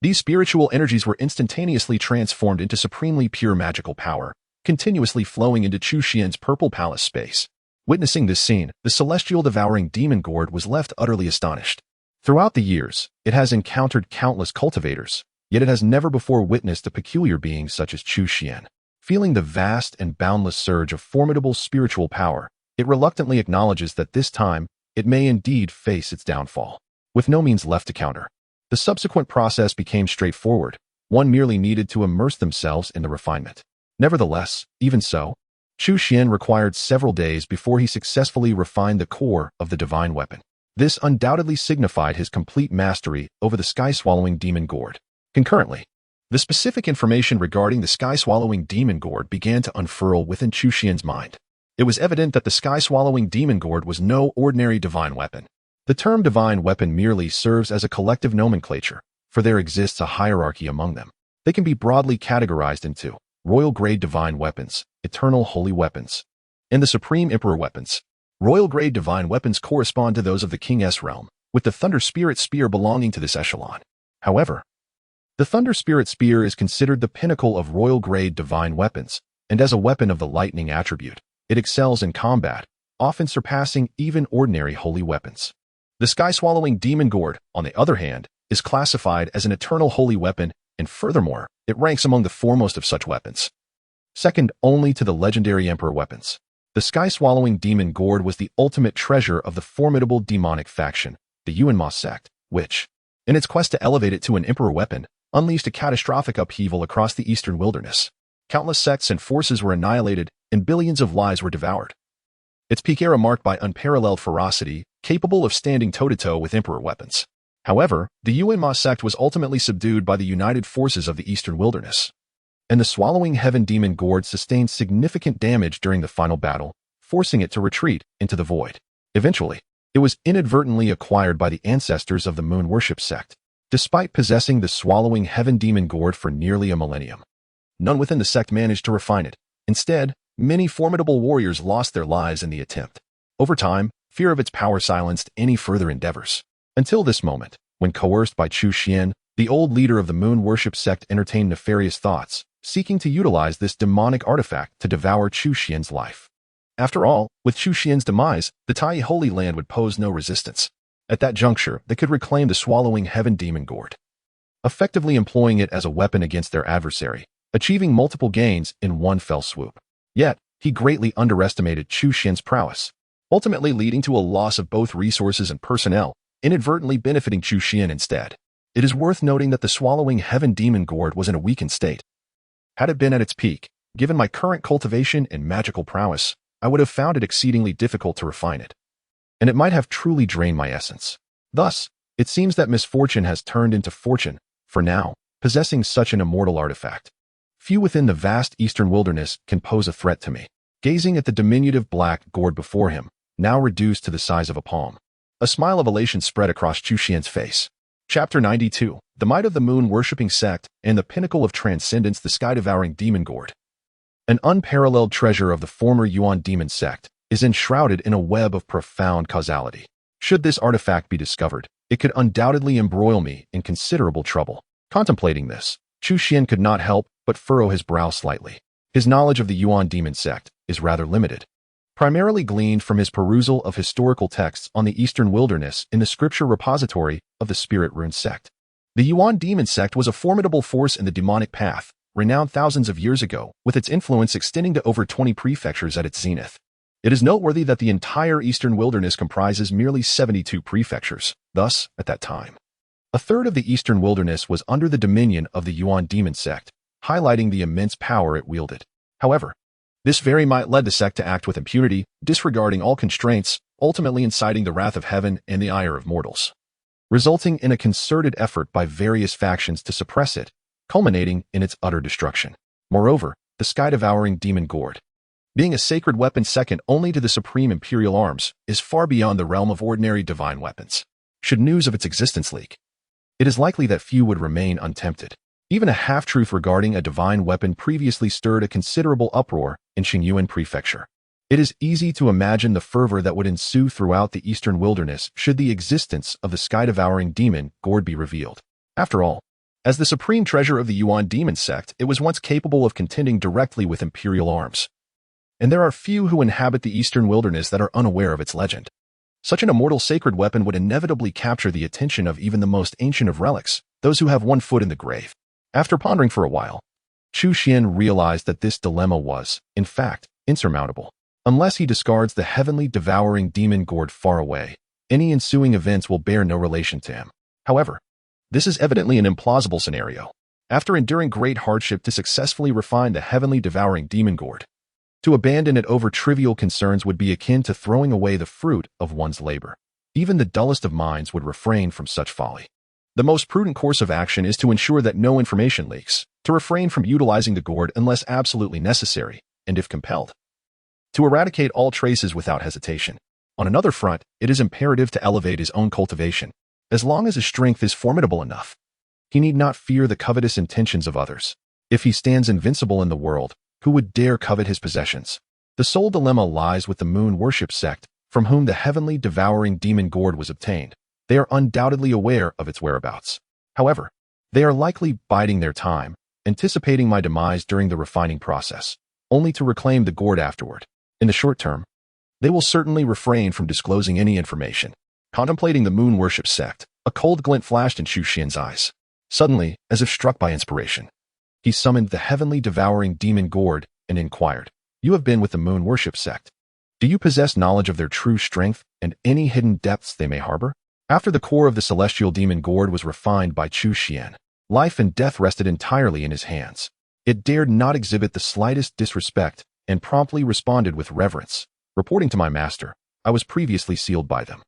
these spiritual energies were instantaneously transformed into supremely pure magical power, continuously flowing into Chu Xuan's purple palace space. Witnessing this scene, the celestial devouring demon gourd was left utterly astonished. Throughout the years, it has encountered countless cultivators, yet it has never before witnessed a peculiar being such as Chu Xuan. Feeling the vast and boundless surge of formidable spiritual power, it reluctantly acknowledges that this time, it may indeed face its downfall. With no means left to counter, the subsequent process became straightforward. One merely needed to immerse themselves in the refinement. Nevertheless, even so, Chu Xuan required several days before he successfully refined the core of the divine weapon. This undoubtedly signified his complete mastery over the sky-swallowing demon gourd. Concurrently, the specific information regarding the sky-swallowing demon gourd began to unfurl within Chu Xuan's mind. it was evident that the sky-swallowing demon gourd was no ordinary divine weapon. The term divine weapon merely serves as a collective nomenclature, for there exists a hierarchy among them. They can be broadly categorized into royal-grade divine weapons, eternal holy weapons, and the supreme emperor weapons. Royal-grade divine weapons correspond to those of the King's realm, with the Thunder Spirit Spear belonging to this echelon. However, the Thunder Spirit Spear is considered the pinnacle of royal-grade divine weapons, and as a weapon of the lightning attribute, it excels in combat, often surpassing even ordinary holy weapons. The sky-swallowing demon gourd, on the other hand, is classified as an eternal holy weapon, and furthermore, it ranks among the foremost of such weapons, second only to the legendary emperor weapons. The sky-swallowing demon gourd was the ultimate treasure of the formidable demonic faction, the Yuan sect, which, in its quest to elevate it to an emperor weapon, unleashed a catastrophic upheaval across the eastern wilderness. Countless sects and forces were annihilated, and billions of lives were devoured. Its peak era marked by unparalleled ferocity, capable of standing toe-to-toe with emperor weapons. However, the Yuan sect was ultimately subdued by the united forces of the eastern wilderness, and the swallowing heaven demon gourd sustained significant damage during the final battle, forcing it to retreat into the void. Eventually, it was inadvertently acquired by the ancestors of the moon worship sect. Despite possessing the swallowing heaven demon gourd for nearly a millennium, none within the sect managed to refine it. Instead, many formidable warriors lost their lives in the attempt. Over time, fear of its power silenced any further endeavors. Until this moment, when coerced by Chu Xuan, the old leader of the moon worship sect entertained nefarious thoughts, seeking to utilize this demonic artifact to devour Chu Xuan's life. After all, with Chu Xuan's demise, the Tai Holy Land would pose no resistance. At that juncture, they could reclaim the swallowing heaven demon gourd, effectively employing it as a weapon against their adversary, achieving multiple gains in one fell swoop. Yet, he greatly underestimated Chu Xuan's prowess, ultimately leading to a loss of both resources and personnel, inadvertently benefiting Chu Xuan instead. It is worth noting that the swallowing heaven demon gourd was in a weakened state. Had it been at its peak, given my current cultivation and magical prowess, I would have found it exceedingly difficult to refine it, and it might have truly drained my essence. Thus, it seems that misfortune has turned into fortune, for now, possessing such an immortal artifact. Few within the vast eastern wilderness can pose a threat to me. Gazing at the diminutive black gourd before him, now reduced to the size of a palm, a smile of elation spread across Chu Xuan's face. Chapter 92, The Might of the Moon-Worshipping Sect and the Pinnacle of Transcendence, the Sky-Devouring Demon Gourd. An unparalleled treasure of the former Yuan demon sect is enshrouded in a web of profound causality. Should this artifact be discovered, it could undoubtedly embroil me in considerable trouble. Contemplating this, Chu Xuan could not help but furrow his brow slightly. His knowledge of the Yuan demon sect is rather limited, primarily gleaned from his perusal of historical texts on the eastern wilderness in the scripture repository of the Spirit Rune sect. The Yuan demon sect was a formidable force in the demonic path, renowned thousands of years ago, with its influence extending to over 20 prefectures at its zenith. It is noteworthy that the entire eastern wilderness comprises merely 72 prefectures. Thus, at that time, a third of the eastern wilderness was under the dominion of the Yuan demon sect, highlighting the immense power it wielded. However, this very might led the sect to act with impunity, disregarding all constraints, ultimately inciting the wrath of heaven and the ire of mortals, resulting in a concerted effort by various factions to suppress it, culminating in its utter destruction. Moreover, the sky-devouring demon gourd, being a sacred weapon second only to the supreme imperial arms, is far beyond the realm of ordinary divine weapons. Should news of its existence leak, it is likely that few would remain untempted. Even a half-truth regarding a divine weapon previously stirred a considerable uproar in Qingyuan Prefecture. It is easy to imagine the fervor that would ensue throughout the eastern wilderness should the existence of the sky-devouring demon gourd be revealed. After all, as the supreme treasure of the Yuan demon sect, it was once capable of contending directly with imperial arms. And there are few who inhabit the eastern wilderness that are unaware of its legend. Such an immortal sacred weapon would inevitably capture the attention of even the most ancient of relics, those who have one foot in the grave. After pondering for a while, Chu Xuan realized that this dilemma was, in fact, insurmountable. Unless he discards the heavenly devouring demon gourd far away, any ensuing events will bear no relation to him. However, this is evidently an implausible scenario. After enduring great hardship to successfully refine the heavenly devouring demon gourd, to abandon it over trivial concerns would be akin to throwing away the fruit of one's labor. Even the dullest of minds would refrain from such folly. The most prudent course of action is to ensure that no information leaks, to refrain from utilizing the gourd unless absolutely necessary, and if compelled, to eradicate all traces without hesitation. On another front, it is imperative to elevate his own cultivation. As long as his strength is formidable enough, he need not fear the covetous intentions of others. If he stands invincible in the world, who would dare covet his possessions? The sole dilemma lies with the moon worship sect, from whom the heavenly devouring demon gourd was obtained. They are undoubtedly aware of its whereabouts. However, they are likely biding their time, anticipating my demise during the refining process, only to reclaim the gourd afterward. In the short term, they will certainly refrain from disclosing any information. Contemplating the moon worship sect, a cold glint flashed in Chu Xuan's eyes. Suddenly, as if struck by inspiration, he summoned the heavenly devouring demon gourd and inquired, "You have been with the moon worship sect. Do you possess knowledge of their true strength and any hidden depths they may harbor?" After the core of the celestial demon gourd was refined by Chu Xuan, life and death rested entirely in his hands. It dared not exhibit the slightest disrespect and promptly responded with reverence. "Reporting to my master, I was previously sealed by them."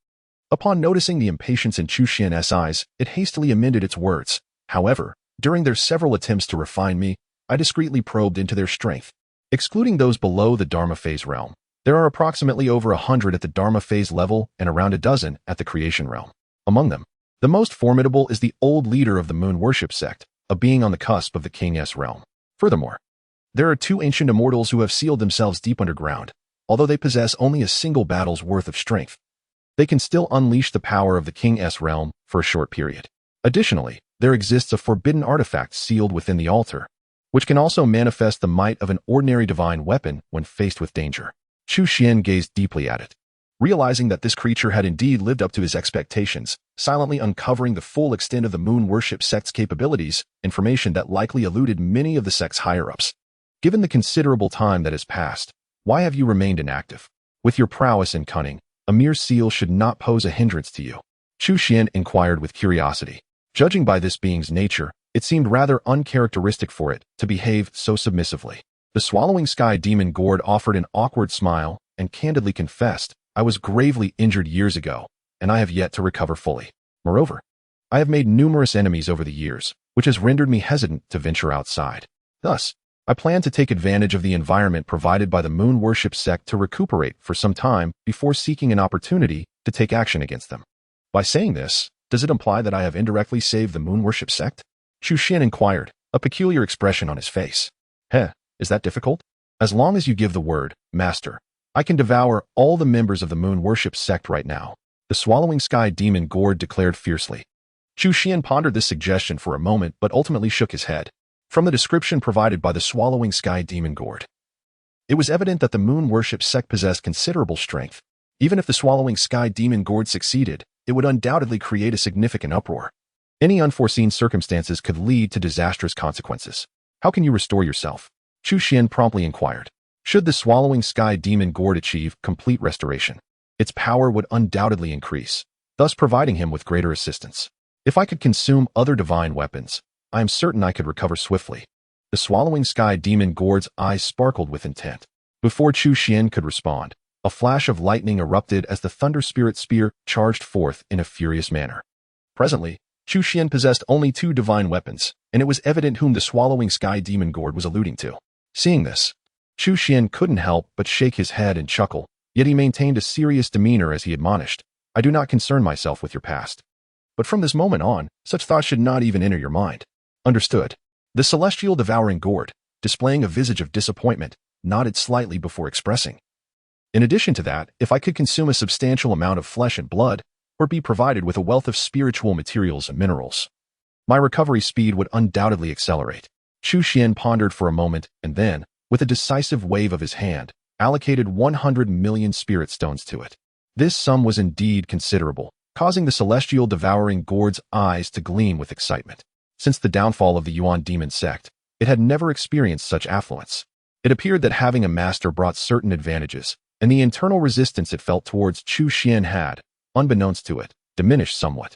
Upon noticing the impatience in Chu Xuan's eyes, it hastily amended its words. "However, during their several attempts to refine me, I discreetly probed into their strength. Excluding those below the Dharma phase realm, there are approximately over 100 at the Dharma phase level and around a dozen at the creation realm. Among them, the most formidable is the old leader of the moon worship sect, a being on the cusp of the King's realm. Furthermore, there are 2 ancient immortals who have sealed themselves deep underground. Although they possess only a single battle's worth of strength, they can still unleash the power of the King's realm for a short period. Additionally, there exists a forbidden artifact sealed within the altar, which can also manifest the might of an ordinary divine weapon when faced with danger. Chu Xuan gazed deeply at it, realizing that this creature had indeed lived up to his expectations, silently uncovering the full extent of the moon worship sect's capabilities, information that likely eluded many of the sect's higher-ups. "Given the considerable time that has passed, why have you remained inactive? With your prowess and cunning, a mere seal should not pose a hindrance to you." Chu Xuan inquired with curiosity. Judging by this being's nature, it seemed rather uncharacteristic for it to behave so submissively. The swallowing sky demon gourd offered an awkward smile and candidly confessed, "I was gravely injured years ago, and I have yet to recover fully. Moreover, I have made numerous enemies over the years, which has rendered me hesitant to venture outside. Thus, I plan to take advantage of the environment provided by the moon worship sect to recuperate for some time before seeking an opportunity to take action against them." By saying this, does it imply that I have indirectly saved the moon worship sect? Chu Xuan inquired, a peculiar expression on his face. "Heh, is that difficult? As long as you give the word, Master, I can devour all the members of the moon worship sect right now," the swallowing sky demon gourd declared fiercely. Chu Xuan pondered this suggestion for a moment but ultimately shook his head. From the description provided by the swallowing sky demon gourd, it was evident that the moon worship sect possessed considerable strength. Even if the swallowing sky demon gourd succeeded, it would undoubtedly create a significant uproar. Any unforeseen circumstances could lead to disastrous consequences. "How can you restore yourself?" Chu Xuan promptly inquired. Should the swallowing sky demon gourd achieve complete restoration, its power would undoubtedly increase, thus providing him with greater assistance. "If I could consume other divine weapons, I am certain I could recover swiftly." The swallowing sky demon gourd's eyes sparkled with intent. Before Chu Xuan could respond, a flash of lightning erupted as the thunder spirit spear charged forth in a furious manner. Presently, Chu Xuan possessed only 2 divine weapons, and it was evident whom the swallowing sky demon gourd was alluding to. Seeing this, Chu Xuan couldn't help but shake his head and chuckle, yet he maintained a serious demeanor as he admonished, "I do not concern myself with your past. But from this moment on, such thoughts should not even enter your mind." "Understood." The celestial devouring gourd, displaying a visage of disappointment, nodded slightly before expressing, "In addition to that, if I could consume a substantial amount of flesh and blood, or be provided with a wealth of spiritual materials and minerals, my recovery speed would undoubtedly accelerate." Chu Xuan pondered for a moment and then, with a decisive wave of his hand, allocated 100 million spirit stones to it. This sum was indeed considerable, causing the celestial devouring gourd's eyes to gleam with excitement. Since the downfall of the Yuan demon sect, it had never experienced such affluence. It appeared that having a master brought certain advantages, and the internal resistance it felt towards Chu Xuan had, unbeknownst to it, diminished somewhat.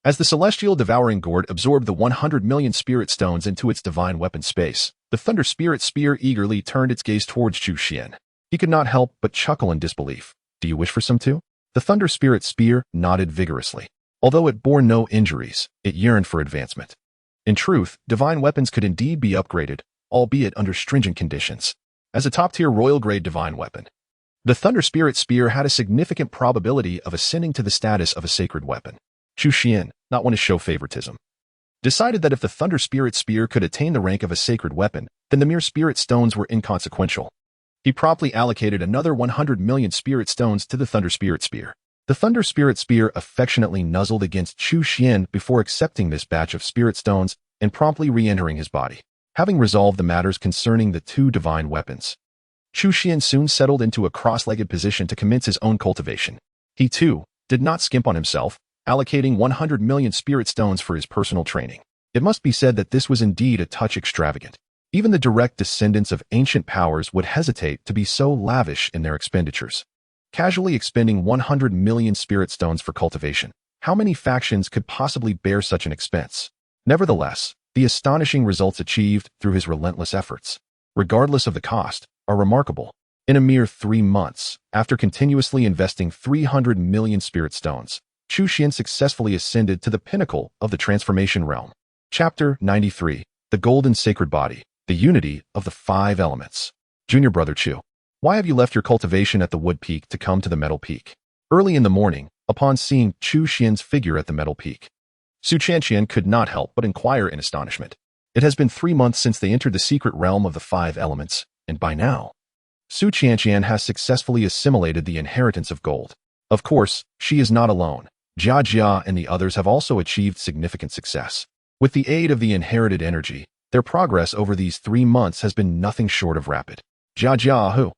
As the celestial devouring gourd absorbed the 100 million spirit stones into its divine weapon space, the thunder spirit spear eagerly turned its gaze towards Chu Xuan. He could not help but chuckle in disbelief. "Do you wish for some too?" The thunder spirit spear nodded vigorously. Although it bore no injuries, it yearned for advancement. In truth, divine weapons could indeed be upgraded, albeit under stringent conditions. As a top-tier royal-grade divine weapon, The Thunder Spirit Spear had a significant probability of ascending to the status of a sacred weapon. Chu Xuan, not one to show favoritism, decided that if the Thunder Spirit Spear could attain the rank of a sacred weapon, then the mere spirit stones were inconsequential. He promptly allocated another 100 million spirit stones to the Thunder Spirit Spear. The Thunder Spirit Spear affectionately nuzzled against Chu Xuan before accepting this batch of spirit stones and promptly re-entering his body. Having resolved the matters concerning the two divine weapons, Chu Xuan soon settled into a cross-legged position to commence his own cultivation. He, too, did not skimp on himself, allocating 100 million spirit stones for his personal training. It must be said that this was indeed a touch extravagant. Even the direct descendants of ancient powers would hesitate to be so lavish in their expenditures. Casually expending 100 million spirit stones for cultivation. How many factions could possibly bear such an expense? Nevertheless, the astonishing results achieved through his relentless efforts, regardless of the cost, are remarkable. In a mere 3 months, after continuously investing 300 million spirit stones, Chu Xuan successfully ascended to the pinnacle of the transformation realm. Chapter 93. The Golden Sacred Body, the Unity of the 5 Elements. Junior Brother Chu, why have you left your cultivation at the Wood Peak to come to the Metal Peak? Early in the morning, upon seeing Chu Xuan's figure at the Metal Peak, Su Chanqian could not help but inquire in astonishment. It has been 3 months since they entered the secret realm of the 5 elements, and by now, Su Chanqian has successfully assimilated the inheritance of gold. Of course, she is not alone. Jia Jia and the others have also achieved significant success. With the aid of the inherited energy, their progress over these 3 months has been nothing short of rapid. Jia Jia, Hu,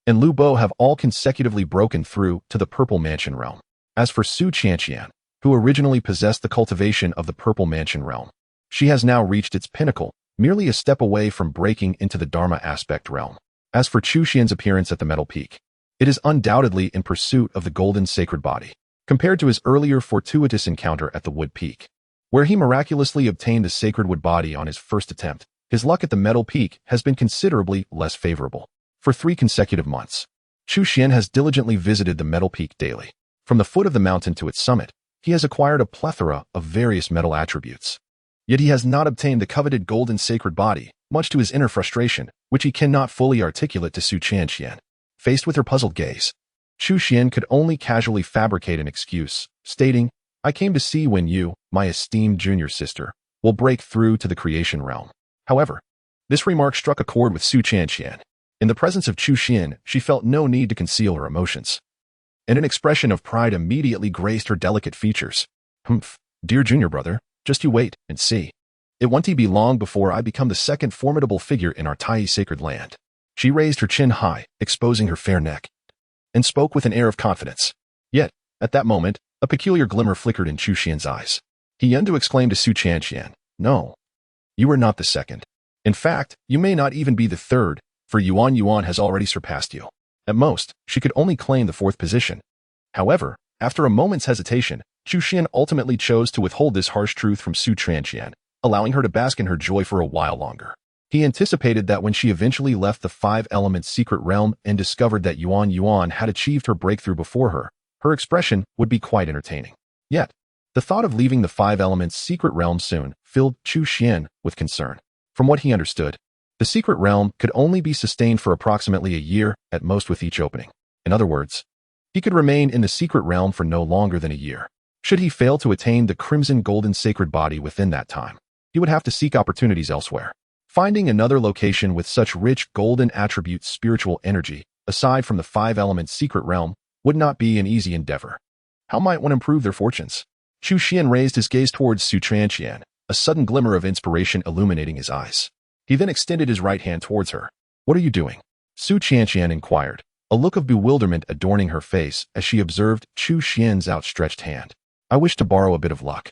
and Lu Bo have all consecutively broken through to the Purple Mansion realm. As for Su Chanqian, who originally possessed the cultivation of the Purple Mansion realm, she has now reached its pinnacle, merely a step away from breaking into the Dharma aspect realm. As for Chu Xuan's appearance at the Metal Peak, it is undoubtedly in pursuit of the Golden Sacred Body. Compared to his earlier fortuitous encounter at the Wood Peak, where he miraculously obtained the Sacred Wood Body on his first attempt, his luck at the Metal Peak has been considerably less favorable. For 3 consecutive months, Chu Xuan has diligently visited the Metal Peak daily. From the foot of the mountain to its summit, he has acquired a plethora of various metal attributes. Yet he has not obtained the coveted Golden Sacred Body, much to his inner frustration, which he cannot fully articulate to Su Chanqian. Faced with her puzzled gaze, Chu Xuan could only casually fabricate an excuse, stating, I came to see when you, my esteemed junior sister, will break through to the creation realm. However, this remark struck a chord with Su Chanqian. In the presence of Chu Xuan, she felt no need to conceal her emotions, and an expression of pride immediately graced her delicate features. Humph, dear junior brother, just you wait and see. It won't be long before I become the second formidable figure in our Tai sacred land. She raised her chin high, exposing her fair neck, and spoke with an air of confidence. Yet, at that moment, a peculiar glimmer flickered in Chu Xuan's eyes. He yearned to exclaim to Su Chanqian, no, you are not the second. In fact, you may not even be the third, for Yuan has already surpassed you. At most, she could only claim the 4th position. However, after a moment's hesitation, Chu Xuan ultimately chose to withhold this harsh truth from Su Chanqian, allowing her to bask in her joy for a while longer. He anticipated that when she eventually left the 5 Elements secret realm and discovered that Yuan had achieved her breakthrough before her, her expression would be quite entertaining. Yet, the thought of leaving the 5 Elements secret realm soon filled Chu Xuan with concern. From what he understood, the secret realm could only be sustained for approximately a year at most with each opening. In other words, he could remain in the secret realm for no longer than a year. Should he fail to attain the Crimson Golden Sacred Body within that time, he would have to seek opportunities elsewhere. Finding another location with such rich golden attribute spiritual energy, aside from the 5 Elements secret realm, would not be an easy endeavor. How might one improve their fortunes? Chu Xuan raised his gaze towards Su Chanqian, a sudden glimmer of inspiration illuminating his eyes. He then extended his right hand towards her. What are you doing? Su Chanqian inquired, a look of bewilderment adorning her face as she observed Chu Xuan's outstretched hand. I wish to borrow a bit of luck.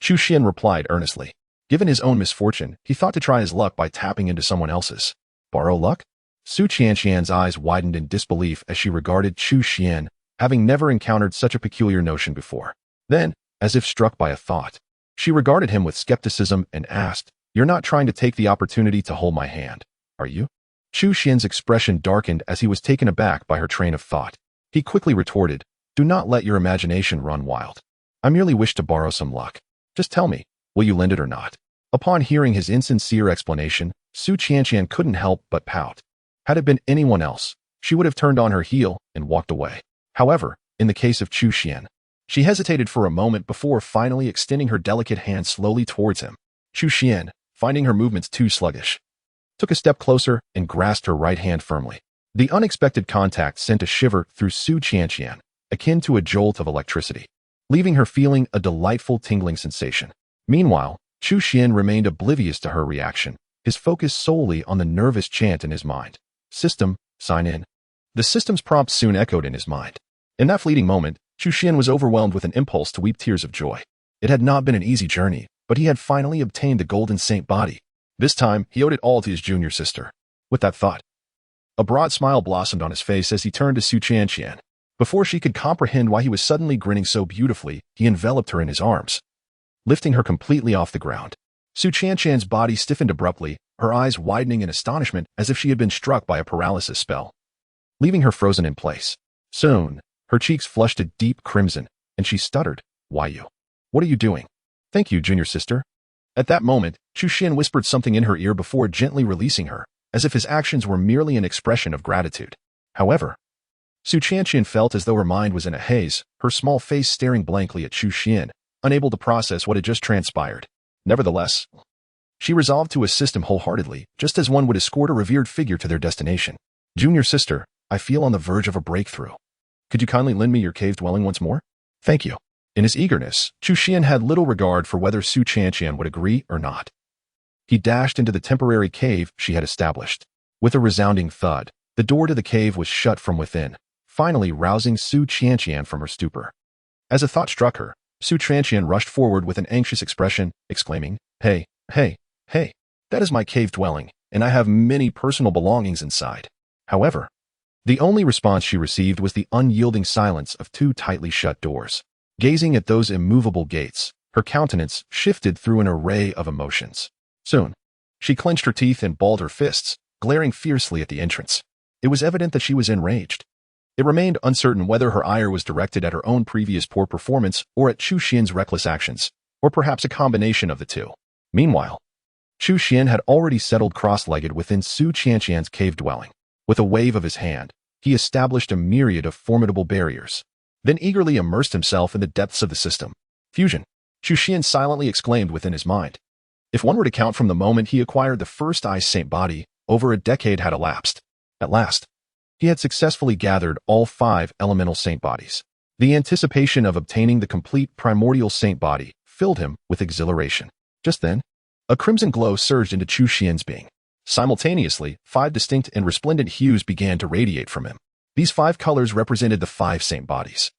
Chu Xuan replied earnestly. Given his own misfortune, he thought to try his luck by tapping into someone else's. Borrow luck? Su Chanqian's eyes widened in disbelief as she regarded Chu Xuan, having never encountered such a peculiar notion before. Then, as if struck by a thought, she regarded him with skepticism and asked, You're not trying to take the opportunity to hold my hand, are you? Chu Xuan's expression darkened as he was taken aback by her train of thought. He quickly retorted, Do not let your imagination run wild. I merely wish to borrow some luck. Just tell me, will you lend it or not? Upon hearing his insincere explanation, Su Chanqian couldn't help but pout. Had it been anyone else, she would have turned on her heel and walked away. However, in the case of Chu Xuan, she hesitated for a moment before finally extending her delicate hand slowly towards him. Chu Xuan, finding her movements too sluggish, took a step closer and grasped her right hand firmly. The unexpected contact sent a shiver through Su Qianqian, akin to a jolt of electricity, leaving her feeling a delightful tingling sensation. Meanwhile, Chu Xuan remained oblivious to her reaction, his focus solely on the nervous chant in his mind. System, sign in. The system's prompt soon echoed in his mind. In that fleeting moment, Chu Xuan was overwhelmed with an impulse to weep tears of joy. It had not been an easy journey, but he had finally obtained the golden saint body. This time, he owed it all to his junior sister. With that thought, a broad smile blossomed on his face as he turned to Su Qianqian. Before she could comprehend why he was suddenly grinning so beautifully, he enveloped her in his arms, lifting her completely off the ground. Su Qianqian's body stiffened abruptly, her eyes widening in astonishment as if she had been struck by a paralysis spell, leaving her frozen in place. Soon, her cheeks flushed a deep crimson, and she stuttered, "Why you? What are you doing?" "Thank you, junior sister." At that moment, Chu Xuan whispered something in her ear before gently releasing her, as if his actions were merely an expression of gratitude. However, Su Qianqian felt as though her mind was in a haze, her small face staring blankly at Chu Xuan, unable to process what had just transpired. Nevertheless, she resolved to assist him wholeheartedly, just as one would escort a revered figure to their destination. "Junior sister, I feel on the verge of a breakthrough. Could you kindly lend me your cave dwelling once more?" "Thank you." In his eagerness, Chu Xuan had little regard for whether Su Qianqian would agree or not. He dashed into the temporary cave she had established. With a resounding thud, the door to the cave was shut from within, finally rousing Su Qianqian from her stupor. As a thought struck her, Su Qianqian rushed forward with an anxious expression, exclaiming, Hey, that is my cave dwelling, and I have many personal belongings inside." However, the only response she received was the unyielding silence of two tightly shut doors. Gazing at those immovable gates, her countenance shifted through an array of emotions. Soon, she clenched her teeth and balled her fists, glaring fiercely at the entrance. It was evident that she was enraged. It remained uncertain whether her ire was directed at her own previous poor performance or at Chu Xuan's reckless actions, or perhaps a combination of the two. Meanwhile, Chu Xuan had already settled cross-legged within Su Qianqian's cave dwelling. With a wave of his hand, he established a myriad of formidable barriers, then eagerly immersed himself in the depths of the system. Fusion, Chu Xuan silently exclaimed within his mind. If one were to count from the moment he acquired the first ice saint body, over a decade had elapsed. At last, he had successfully gathered all 5 elemental saint bodies. The anticipation of obtaining the complete primordial saint body filled him with exhilaration. Just then, a crimson glow surged into Chu Xuan's being. Simultaneously, 5 distinct and resplendent hues began to radiate from him. These 5 colors represented the 5 saint bodies,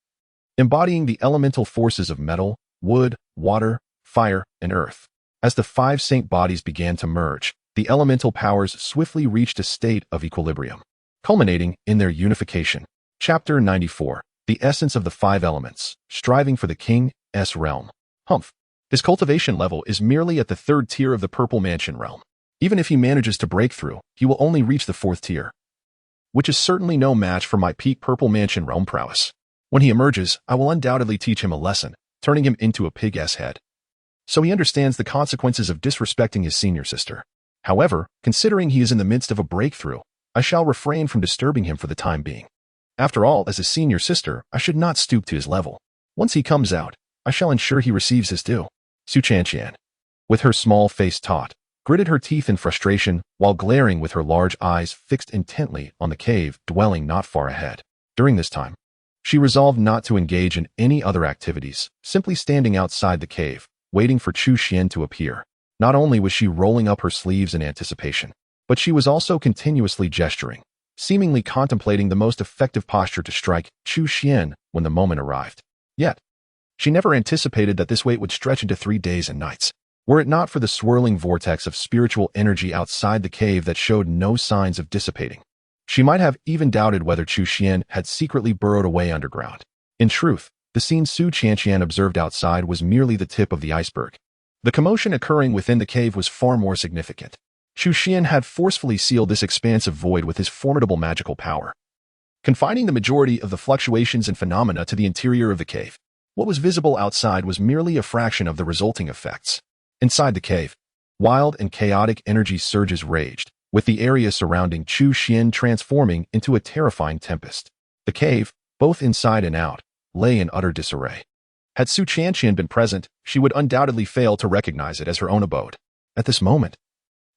embodying the elemental forces of metal, wood, water, fire, and earth. As the 5 saint bodies began to merge, the elemental powers swiftly reached a state of equilibrium, culminating in their unification. Chapter 94. The Essence of the 5 Elements, Striving for the King's Realm. Humph. His cultivation level is merely at the 3rd tier of the Purple Mansion realm. Even if he manages to break through, he will only reach the 4th tier, which is certainly no match for my peak Purple Mansion realm prowess. When he emerges, I will undoubtedly teach him a lesson, turning him into a pig-ass head, so he understands the consequences of disrespecting his senior sister. However, considering he is in the midst of a breakthrough, I shall refrain from disturbing him for the time being. After all, as a senior sister, I should not stoop to his level. Once he comes out, I shall ensure he receives his due. Su Qianqian, with her small face taut, gritted her teeth in frustration while glaring with her large eyes fixed intently on the cave dwelling not far ahead. During this time, she resolved not to engage in any other activities, simply standing outside the cave, waiting for Chu Xuan to appear. Not only was she rolling up her sleeves in anticipation, but she was also continuously gesturing, seemingly contemplating the most effective posture to strike Chu Xuan when the moment arrived. Yet, she never anticipated that this wait would stretch into 3 days and nights. Were it not for the swirling vortex of spiritual energy outside the cave that showed no signs of dissipating, she might have even doubted whether Chu Xuan had secretly burrowed away underground. In truth, the scene Su Qianqian observed outside was merely the tip of the iceberg. The commotion occurring within the cave was far more significant. Chu Xuan had forcefully sealed this expansive void with his formidable magical power, confining the majority of the fluctuations and phenomena to the interior of the cave. What was visible outside was merely a fraction of the resulting effects. Inside the cave, wild and chaotic energy surges raged, with the area surrounding Chu Xuan transforming into a terrifying tempest. The cave, both inside and out, lay in utter disarray. Had Chu Xuan been present, she would undoubtedly fail to recognize it as her own abode. At this moment,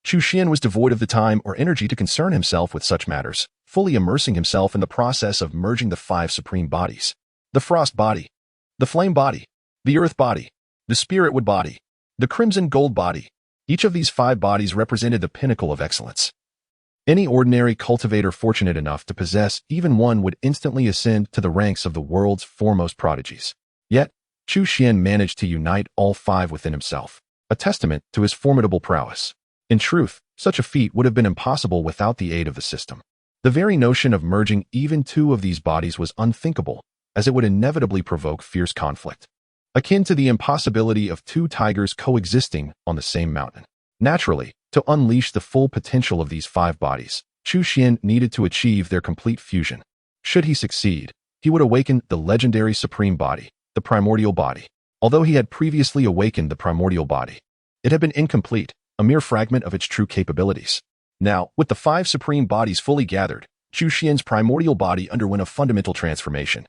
Chu Xuan was devoid of the time or energy to concern himself with such matters, fully immersing himself in the process of merging the 5 supreme bodies. The frost body, the flame body, the earth body, the spirit wood body, the crimson gold body. Each of these 5 bodies represented the pinnacle of excellence. Any ordinary cultivator fortunate enough to possess even one would instantly ascend to the ranks of the world's foremost prodigies. Yet, Chu Xuan managed to unite all 5 within himself, a testament to his formidable prowess. In truth, such a feat would have been impossible without the aid of the system. The very notion of merging even 2 of these bodies was unthinkable, as it would inevitably provoke fierce conflict, akin to the impossibility of 2 tigers coexisting on the same mountain. Naturally, to unleash the full potential of these 5 bodies, Chu Xuan needed to achieve their complete fusion. Should he succeed, he would awaken the legendary supreme body, the primordial body. Although he had previously awakened the primordial body, it had been incomplete, a mere fragment of its true capabilities. Now, with the 5 supreme bodies fully gathered, Chu Xuan's primordial body underwent a fundamental transformation,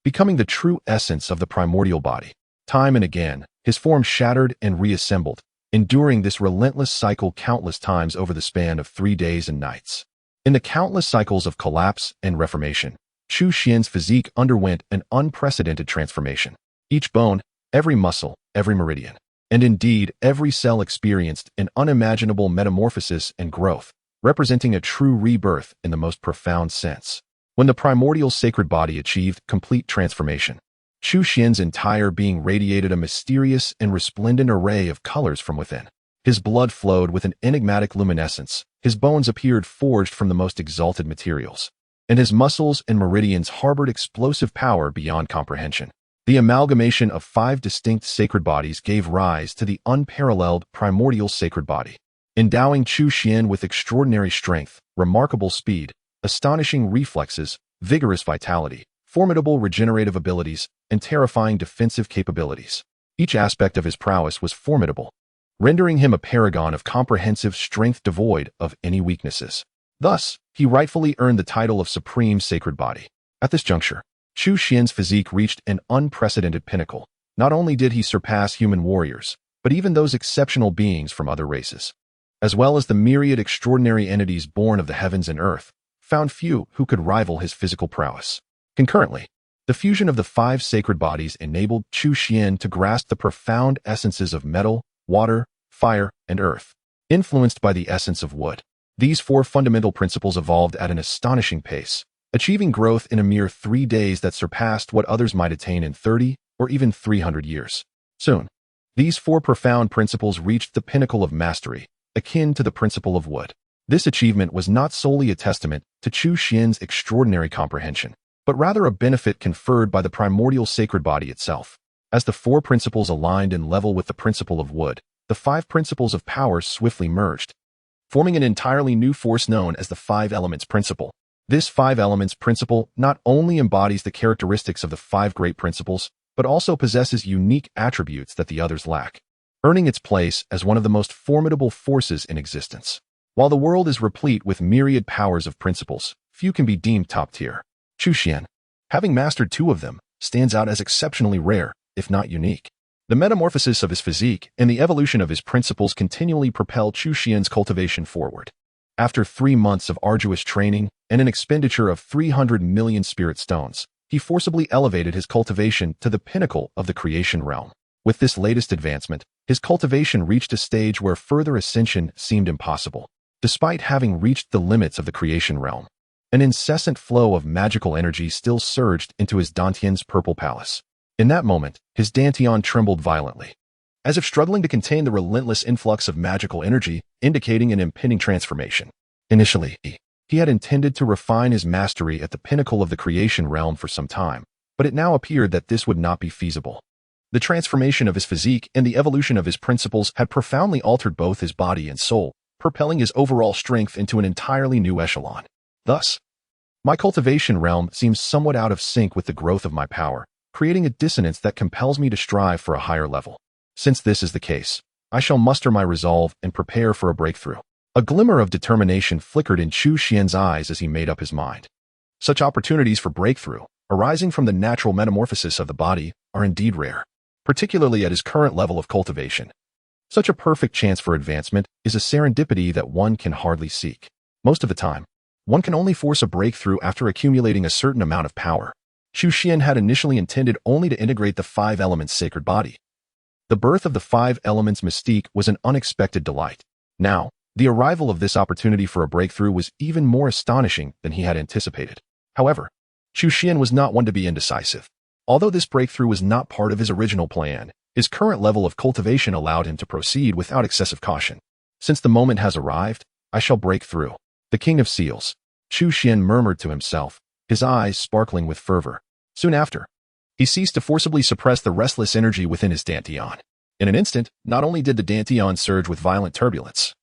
becoming the true essence of the primordial body. Time and again, his form shattered and reassembled, enduring this relentless cycle countless times over the span of 3 days and nights. In the countless cycles of collapse and reformation, Chu Xuan's physique underwent an unprecedented transformation. Each bone, every muscle, every meridian, and indeed every cell experienced an unimaginable metamorphosis and growth, representing a true rebirth in the most profound sense. When the primordial sacred body achieved complete transformation, Chu Xuan's entire being radiated a mysterious and resplendent array of colors from within. His blood flowed with an enigmatic luminescence, his bones appeared forged from the most exalted materials, and his muscles and meridians harbored explosive power beyond comprehension. The amalgamation of 5 distinct sacred bodies gave rise to the unparalleled primordial sacred body, endowing Chu Xuan with extraordinary strength, remarkable speed, astonishing reflexes, vigorous vitality, formidable regenerative abilities, and terrifying defensive capabilities. Each aspect of his prowess was formidable, rendering him a paragon of comprehensive strength devoid of any weaknesses. Thus, he rightfully earned the title of Supreme Sacred Body. At this juncture, Chu Xuan's physique reached an unprecedented pinnacle. Not only did he surpass human warriors, but even those exceptional beings from other races, as well as the myriad extraordinary entities born of the heavens and earth, found few who could rival his physical prowess. Concurrently, the fusion of the 5 sacred bodies enabled Chu Xuan to grasp the profound essences of metal, water, fire, and earth, influenced by the essence of wood. These 4 fundamental principles evolved at an astonishing pace, achieving growth in a mere 3 days that surpassed what others might attain in 30 or even 300 years. Soon, these 4 profound principles reached the pinnacle of mastery, akin to the principle of wood. This achievement was not solely a testament to Chu Xuan's extraordinary comprehension, but rather a benefit conferred by the primordial sacred body itself. As the 4 principles aligned in level with the principle of wood, the 5 principles of power swiftly merged, forming an entirely new force known as the 5 elements principle. This 5 elements principle not only embodies the characteristics of the 5 great principles, but also possesses unique attributes that the others lack, earning its place as one of the most formidable forces in existence. While the world is replete with myriad powers of principles, few can be deemed top tier. Chu Xuan, having mastered 2 of them, stands out as exceptionally rare, if not unique. The metamorphosis of his physique and the evolution of his principles continually propel Chu Xuan's cultivation forward. After 3 months of arduous training and an expenditure of 300 million spirit stones, he forcibly elevated his cultivation to the pinnacle of the creation realm. With this latest advancement, his cultivation reached a stage where further ascension seemed impossible. Despite having reached the limits of the creation realm, an incessant flow of magical energy still surged into his Dantian's purple palace. In that moment, his Dantian trembled violently, as if struggling to contain the relentless influx of magical energy, indicating an impending transformation. Initially, he had intended to refine his mastery at the pinnacle of the creation realm for some time, but it now appeared that this would not be feasible. The transformation of his physique and the evolution of his principles had profoundly altered both his body and soul, propelling his overall strength into an entirely new echelon. Thus, my cultivation realm seems somewhat out of sync with the growth of my power, creating a dissonance that compels me to strive for a higher level. Since this is the case, I shall muster my resolve and prepare for a breakthrough. A glimmer of determination flickered in Chu Xuan's eyes as he made up his mind. Such opportunities for breakthrough, arising from the natural metamorphosis of the body, are indeed rare, particularly at his current level of cultivation. Such a perfect chance for advancement is a serendipity that one can hardly seek. Most of the time, one can only force a breakthrough after accumulating a certain amount of power. Chu Xuan had initially intended only to integrate the 5 elements' sacred body. The birth of the 5 elements' mystique was an unexpected delight. Now, the arrival of this opportunity for a breakthrough was even more astonishing than he had anticipated. However, Chu Xuan was not one to be indecisive. Although this breakthrough was not part of his original plan, his current level of cultivation allowed him to proceed without excessive caution. Since the moment has arrived, I shall break through. The King of Seals, Chu Xuan murmured to himself, his eyes sparkling with fervor. Soon after, he ceased to forcibly suppress the restless energy within his dantian. In an instant, not only did the dantian surge with violent turbulence,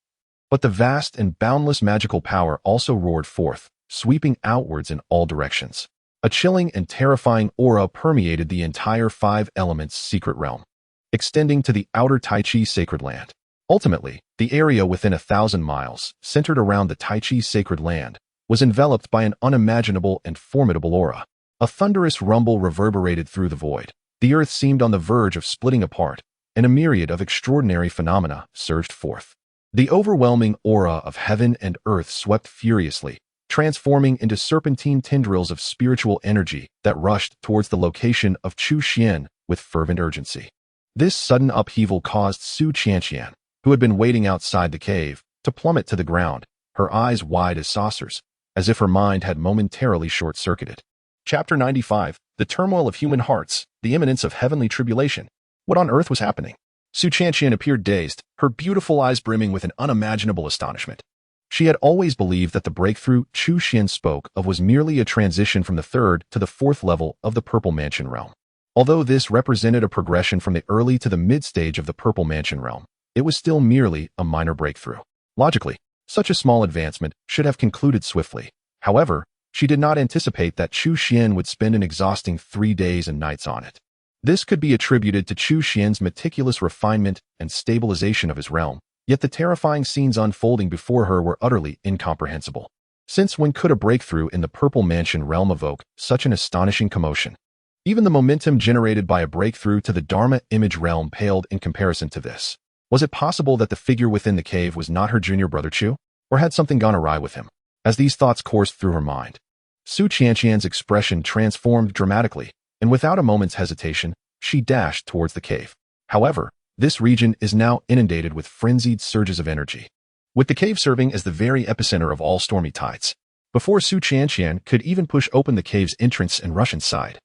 but the vast and boundless magical power also roared forth, sweeping outwards in all directions. A chilling and terrifying aura permeated the entire 5 elements' secret realm, extending to the outer Tai Chi sacred land. Ultimately, the area within 1,000 miles, centered around the Tai Chi sacred land, was enveloped by an unimaginable and formidable aura. A thunderous rumble reverberated through the void. The earth seemed on the verge of splitting apart, and a myriad of extraordinary phenomena surged forth. The overwhelming aura of heaven and earth swept furiously, transforming into serpentine tendrils of spiritual energy that rushed towards the location of Chu Xuan with fervent urgency. This sudden upheaval caused Su Qianqian, who had been waiting outside the cave, to plummet to the ground, her eyes wide as saucers, as if her mind had momentarily short-circuited. Chapter 95, The Turmoil of Human Hearts, the Imminence of Heavenly Tribulation. What on earth was happening? Su Qianqian appeared dazed, her beautiful eyes brimming with an unimaginable astonishment. She had always believed that the breakthrough Chu Xuan spoke of was merely a transition from the 3rd to the 4th level of the Purple Mansion realm. Although this represented a progression from the early to the mid-stage of the Purple Mansion realm, it was still merely a minor breakthrough. Logically, such a small advancement should have concluded swiftly. However, she did not anticipate that Chu Xuan would spend an exhausting 3 days and nights on it. This could be attributed to Chu Xuan's meticulous refinement and stabilization of his realm, yet the terrifying scenes unfolding before her were utterly incomprehensible. Since when could a breakthrough in the Purple Mansion realm evoke such an astonishing commotion? Even the momentum generated by a breakthrough to the Dharma image realm paled in comparison to this. Was it possible that the figure within the cave was not her junior brother Chu? Or had something gone awry with him? As these thoughts coursed through her mind, Su Qianqian's expression transformed dramatically, and without a moment's hesitation, she dashed towards the cave. However, this region is now inundated with frenzied surges of energy, with the cave serving as the very epicenter of all stormy tides. Before Su Qianqian could even push open the cave's entrance and rush inside,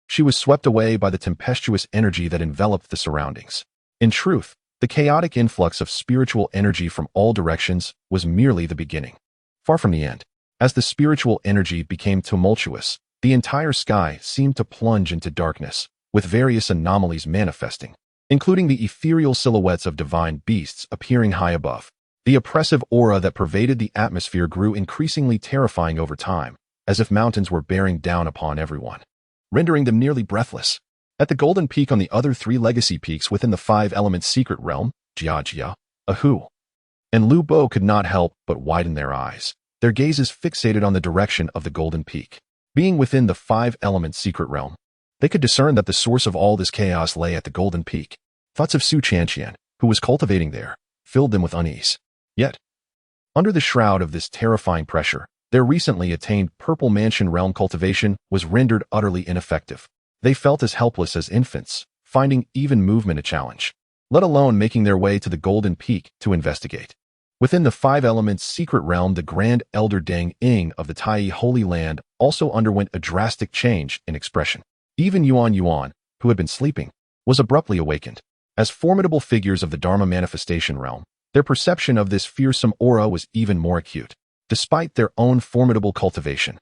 she was swept away by the tempestuous energy that enveloped the surroundings. In truth, the chaotic influx of spiritual energy from all directions was merely the beginning, far from the end. As the spiritual energy became tumultuous, the entire sky seemed to plunge into darkness, with various anomalies manifesting, including the ethereal silhouettes of divine beasts appearing high above. The oppressive aura that pervaded the atmosphere grew increasingly terrifying over time, as if mountains were bearing down upon everyone, rendering them nearly breathless. At the golden peak on the other 3 legacy peaks within the 5 elements secret realm, Jia, Ahu, and Lu Bo could not help but widen their eyes, their gazes fixated on the direction of the golden peak. Being within the 5 elements secret realm, they could discern that the source of all this chaos lay at the golden peak. Thoughts of Su Qianqian, who was cultivating there, filled them with unease. Yet, under the shroud of this terrifying pressure, their recently attained Purple Mansion realm cultivation was rendered utterly ineffective. They felt as helpless as infants, finding even movement a challenge, let alone making their way to the golden peak to investigate. Within the 5 elements secret realm, the Grand Elder Deng Ying of the Tai Holy Land also underwent a drastic change in expression. Even Yuan, who had been sleeping, was abruptly awakened. As formidable figures of the Dharma manifestation realm, their perception of this fearsome aura was even more acute. Despite their own formidable cultivation,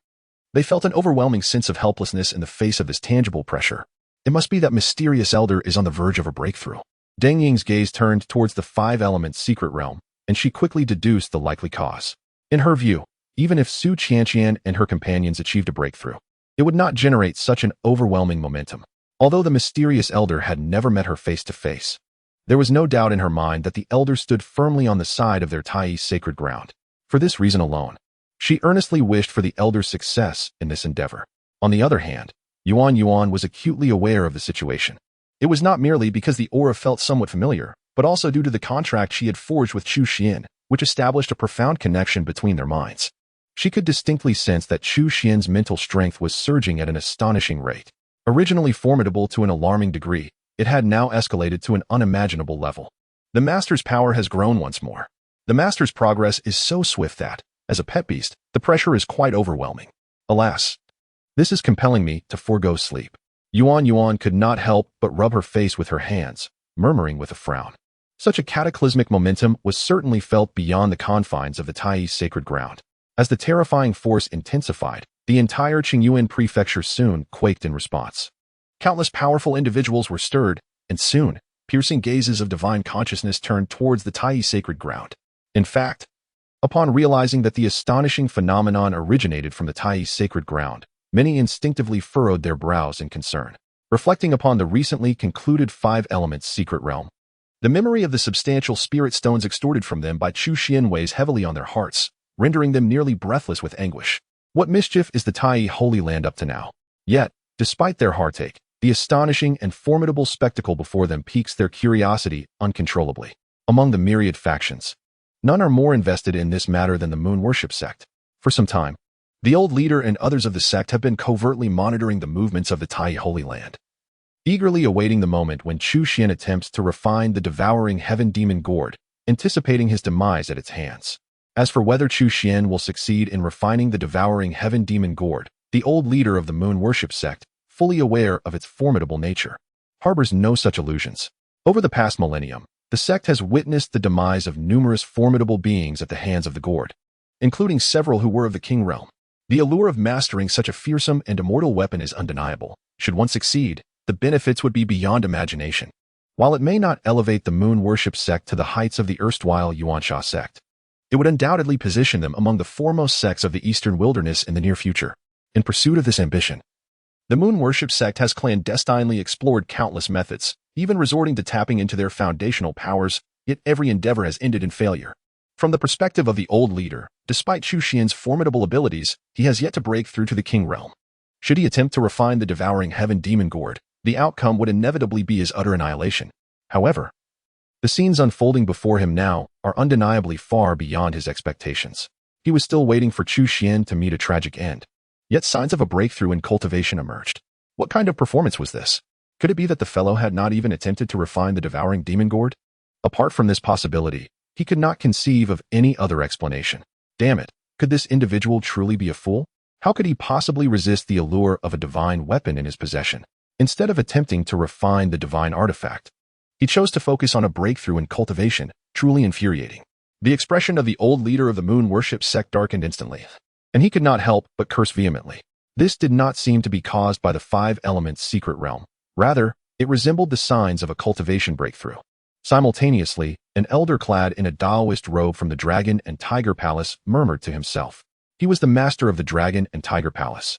they felt an overwhelming sense of helplessness in the face of this tangible pressure. It must be that mysterious elder is on the verge of a breakthrough. Deng Ying's gaze turned towards the 5 elements secret realm, and she quickly deduced the likely cause. In her view, even if Su Qianqian and her companions achieved a breakthrough, it would not generate such an overwhelming momentum. Although the mysterious elder had never met her face to face, there was no doubt in her mind that the elder stood firmly on the side of their Tai sacred ground. For this reason alone, She earnestly wished for the elder's success in this endeavor. On the other hand, Yuan was acutely aware of the situation. It was not merely because the aura felt somewhat familiar, but also due to the contract she had forged with Chu Xuan, which established a profound connection between their minds. She could distinctly sense that Chu Xuan's mental strength was surging at an astonishing rate. Originally formidable to an alarming degree, it had now escalated to an unimaginable level. The master's power has grown once more. The master's progress is so swift that, as a pet beast, the pressure is quite overwhelming. Alas, this is compelling me to forego sleep. Yuan could not help but rub her face with her hands, murmuring with a frown. Such a cataclysmic momentum was certainly felt beyond the confines of the Taiyi's sacred ground. As the terrifying force intensified, the entire Qingyuan prefecture soon quaked in response. Countless powerful individuals were stirred, and soon, piercing gazes of divine consciousness turned towards the Taiyi sacred ground. In fact, upon realizing that the astonishing phenomenon originated from the Taiyi's sacred ground, many instinctively furrowed their brows in concern. Reflecting upon the recently concluded Five Elements secret realm, the memory of the substantial spirit stones extorted from them by Chu Xuan weighs heavily on their hearts, rendering them nearly breathless with anguish. What mischief is the Taiyi Holy Land up to now? Yet, despite their heartache, the astonishing and formidable spectacle before them piques their curiosity uncontrollably. Among the myriad factions, none are more invested in this matter than the Moon Worship sect. For some time, the old leader and others of the sect have been covertly monitoring the movements of the Taiyi Holy Land, eagerly awaiting the moment when Chu Xuan attempts to refine the devouring heaven demon gourd, anticipating his demise at its hands. As for whether Chu Xuan will succeed in refining the devouring heaven demon gourd, the old leader of the Moon Worship sect, fully aware of its formidable nature, harbors no such illusions. Over the past millennium, the sect has witnessed the demise of numerous formidable beings at the hands of the gourd, including several who were of the king realm. The allure of mastering such a fearsome and immortal weapon is undeniable. Should one succeed, the benefits would be beyond imagination. While it may not elevate the Moon Worship sect to the heights of the erstwhile Yuansha sect, it would undoubtedly position them among the foremost sects of the Eastern Wilderness in the near future. In pursuit of this ambition, the Moon Worship sect has clandestinely explored countless methods, even resorting to tapping into their foundational powers, yet every endeavor has ended in failure. From the perspective of the old leader, despite Chu Xuan's formidable abilities, he has yet to break through to the king realm. Should he attempt to refine the devouring heaven demon gourd, the outcome would inevitably be his utter annihilation. However, the scenes unfolding before him now are undeniably far beyond his expectations. He was still waiting for Chu Xuan to meet a tragic end. Yet signs of a breakthrough in cultivation emerged. What kind of performance was this? Could it be that the fellow had not even attempted to refine the devouring demon gourd? Apart from this possibility, he could not conceive of any other explanation. Damn it, could this individual truly be a fool? How could he possibly resist the allure of a divine weapon in his possession? Instead of attempting to refine the divine artifact, he chose to focus on a breakthrough in cultivation, truly infuriating. The expression of the old leader of the Moon Worship sect darkened instantly, and he could not help but curse vehemently. This did not seem to be caused by the Five Elements secret realm. Rather, it resembled the signs of a cultivation breakthrough. Simultaneously, an elder clad in a Taoist robe from the Dragon and Tiger Palace murmured to himself. He was the master of the Dragon and Tiger Palace,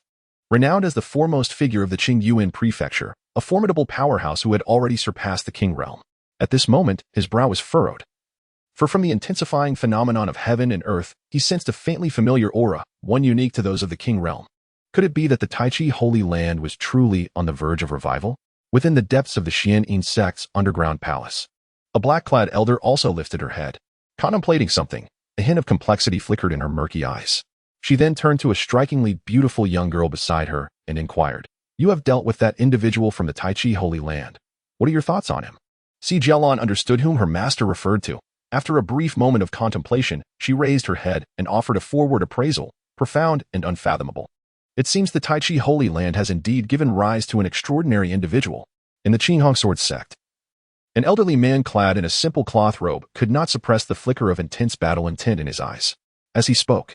renowned as the foremost figure of the Qingyuan prefecture, a formidable powerhouse who had already surpassed the king realm. At this moment, his brow was furrowed. For from the intensifying phenomenon of heaven and earth, he sensed a faintly familiar aura, one unique to those of the king realm. Could it be that the Taichi Holy Land was truly on the verge of revival? Within the depths of the Xian'in sect's underground palace, a black-clad elder also lifted her head, contemplating something. A hint of complexity flickered in her murky eyes. She then turned to a strikingly beautiful young girl beside her and inquired, "You have dealt with that individual from the Taichi Holy Land. What are your thoughts on him?" Si Jialan understood whom her master referred to. After a brief moment of contemplation, she raised her head and offered a forward appraisal, profound and unfathomable. It seems the Taichi Holy Land has indeed given rise to an extraordinary individual. In the Qinghong Sword sect, an elderly man clad in a simple cloth robe could not suppress the flicker of intense battle intent in his eyes. As he spoke,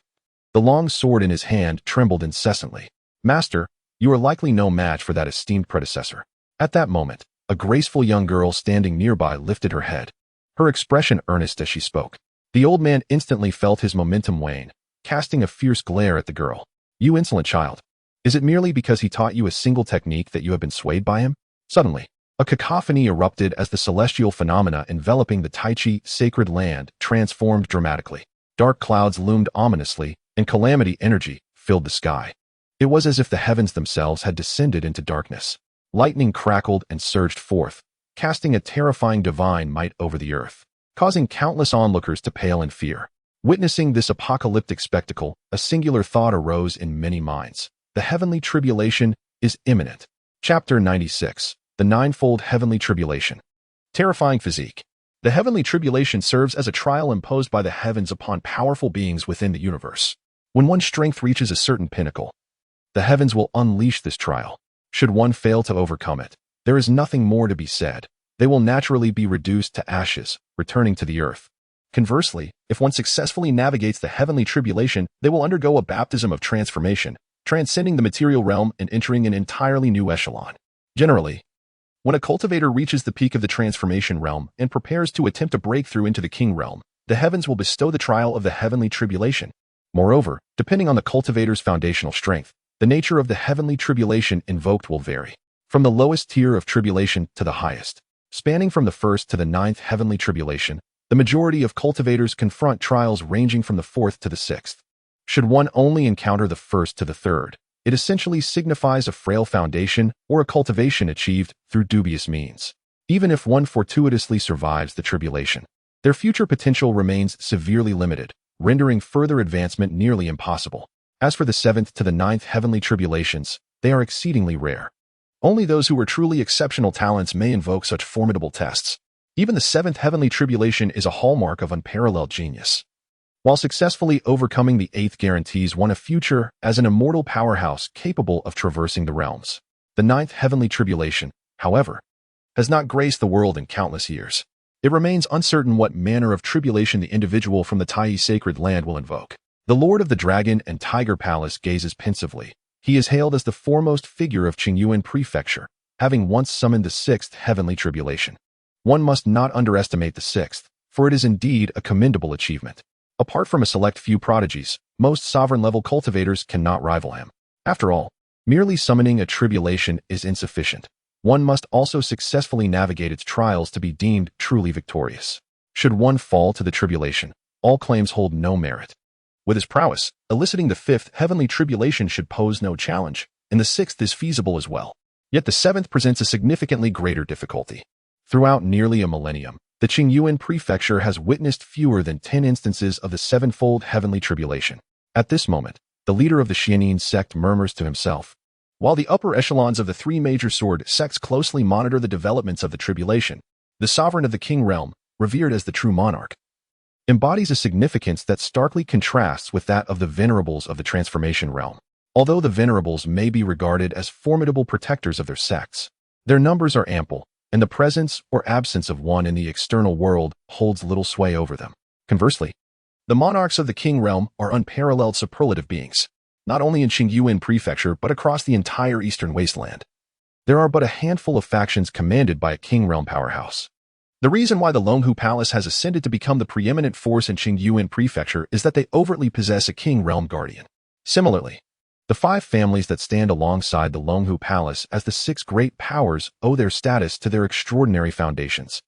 the long sword in his hand trembled incessantly. "Master, you are likely no match for that esteemed predecessor." At that moment, a graceful young girl standing nearby lifted her head, her expression earnest as she spoke. The old man instantly felt his momentum wane, casting a fierce glare at the girl. "You insolent child. Is it merely because he taught you a single technique that you have been swayed by him?" Suddenly, a cacophony erupted as the celestial phenomena enveloping the Taichi sacred land transformed dramatically. Dark clouds loomed ominously, and calamity energy filled the sky. It was as if the heavens themselves had descended into darkness. Lightning crackled and surged forth, casting a terrifying divine might over the earth, causing countless onlookers to pale in fear. Witnessing this apocalyptic spectacle, a singular thought arose in many minds. The heavenly tribulation is imminent. Chapter 96. The Ninefold Heavenly Tribulation. Terrifying physique. The heavenly tribulation serves as a trial imposed by the heavens upon powerful beings within the universe. When one's strength reaches a certain pinnacle, the heavens will unleash this trial. Should one fail to overcome it, there is nothing more to be said. They will naturally be reduced to ashes, returning to the earth. Conversely, if one successfully navigates the heavenly tribulation, they will undergo a baptism of transformation, transcending the material realm and entering an entirely new echelon. Generally, when a cultivator reaches the peak of the transformation realm and prepares to attempt a breakthrough into the king realm, the heavens will bestow the trial of the heavenly tribulation. Moreover, depending on the cultivator's foundational strength, the nature of the heavenly tribulation invoked will vary, from the lowest tier of tribulation to the highest. Spanning from the first to the ninth heavenly tribulation, the majority of cultivators confront trials ranging from the fourth to the sixth. Should one only encounter the first to the third, it essentially signifies a frail foundation or a cultivation achieved through dubious means. Even if one fortuitously survives the tribulation, their future potential remains severely limited, rendering further advancement nearly impossible. As for the seventh to the ninth heavenly tribulations, they are exceedingly rare. Only those who are truly exceptional talents may invoke such formidable tests. Even the seventh heavenly tribulation is a hallmark of unparalleled genius. While successfully overcoming the eighth guarantees one a future as an immortal powerhouse capable of traversing the realms. The ninth heavenly tribulation, however, has not graced the world in countless years. It remains uncertain what manner of tribulation the individual from the Tai sacred land will invoke. The Lord of the Dragon and Tiger Palace gazes pensively. He is hailed as the foremost figure of Qingyuan Prefecture, having once summoned the sixth heavenly tribulation. One must not underestimate the sixth, for it is indeed a commendable achievement. Apart from a select few prodigies, most sovereign-level cultivators cannot rival him. After all, merely summoning a tribulation is insufficient. One must also successfully navigate its trials to be deemed truly victorious. Should one fall to the tribulation, all claims hold no merit. With his prowess, eliciting the fifth heavenly tribulation should pose no challenge, and the sixth is feasible as well. Yet the seventh presents a significantly greater difficulty. Throughout nearly a millennium, the Qingyuan Prefecture has witnessed fewer than 10 instances of the sevenfold heavenly tribulation. At this moment, the leader of the Xianin sect murmurs to himself, while the upper echelons of the three major sword sects closely monitor the developments of the tribulation. The sovereign of the king realm, revered as the true monarch, embodies a significance that starkly contrasts with that of the venerables of the transformation realm. Although the venerables may be regarded as formidable protectors of their sects, their numbers are ample, and the presence or absence of one in the external world holds little sway over them. Conversely, the monarchs of the king realm are unparalleled superlative beings, not only in Qingyuan Prefecture but across the entire eastern wasteland. There are but a handful of factions commanded by a king realm powerhouse. The reason why the Longhu Palace has ascended to become the preeminent force in Qingyuan Prefecture is that they overtly possess a king realm guardian. Similarly, the five families that stand alongside the Longhu Palace as the six great powers owe their status to their extraordinary foundations,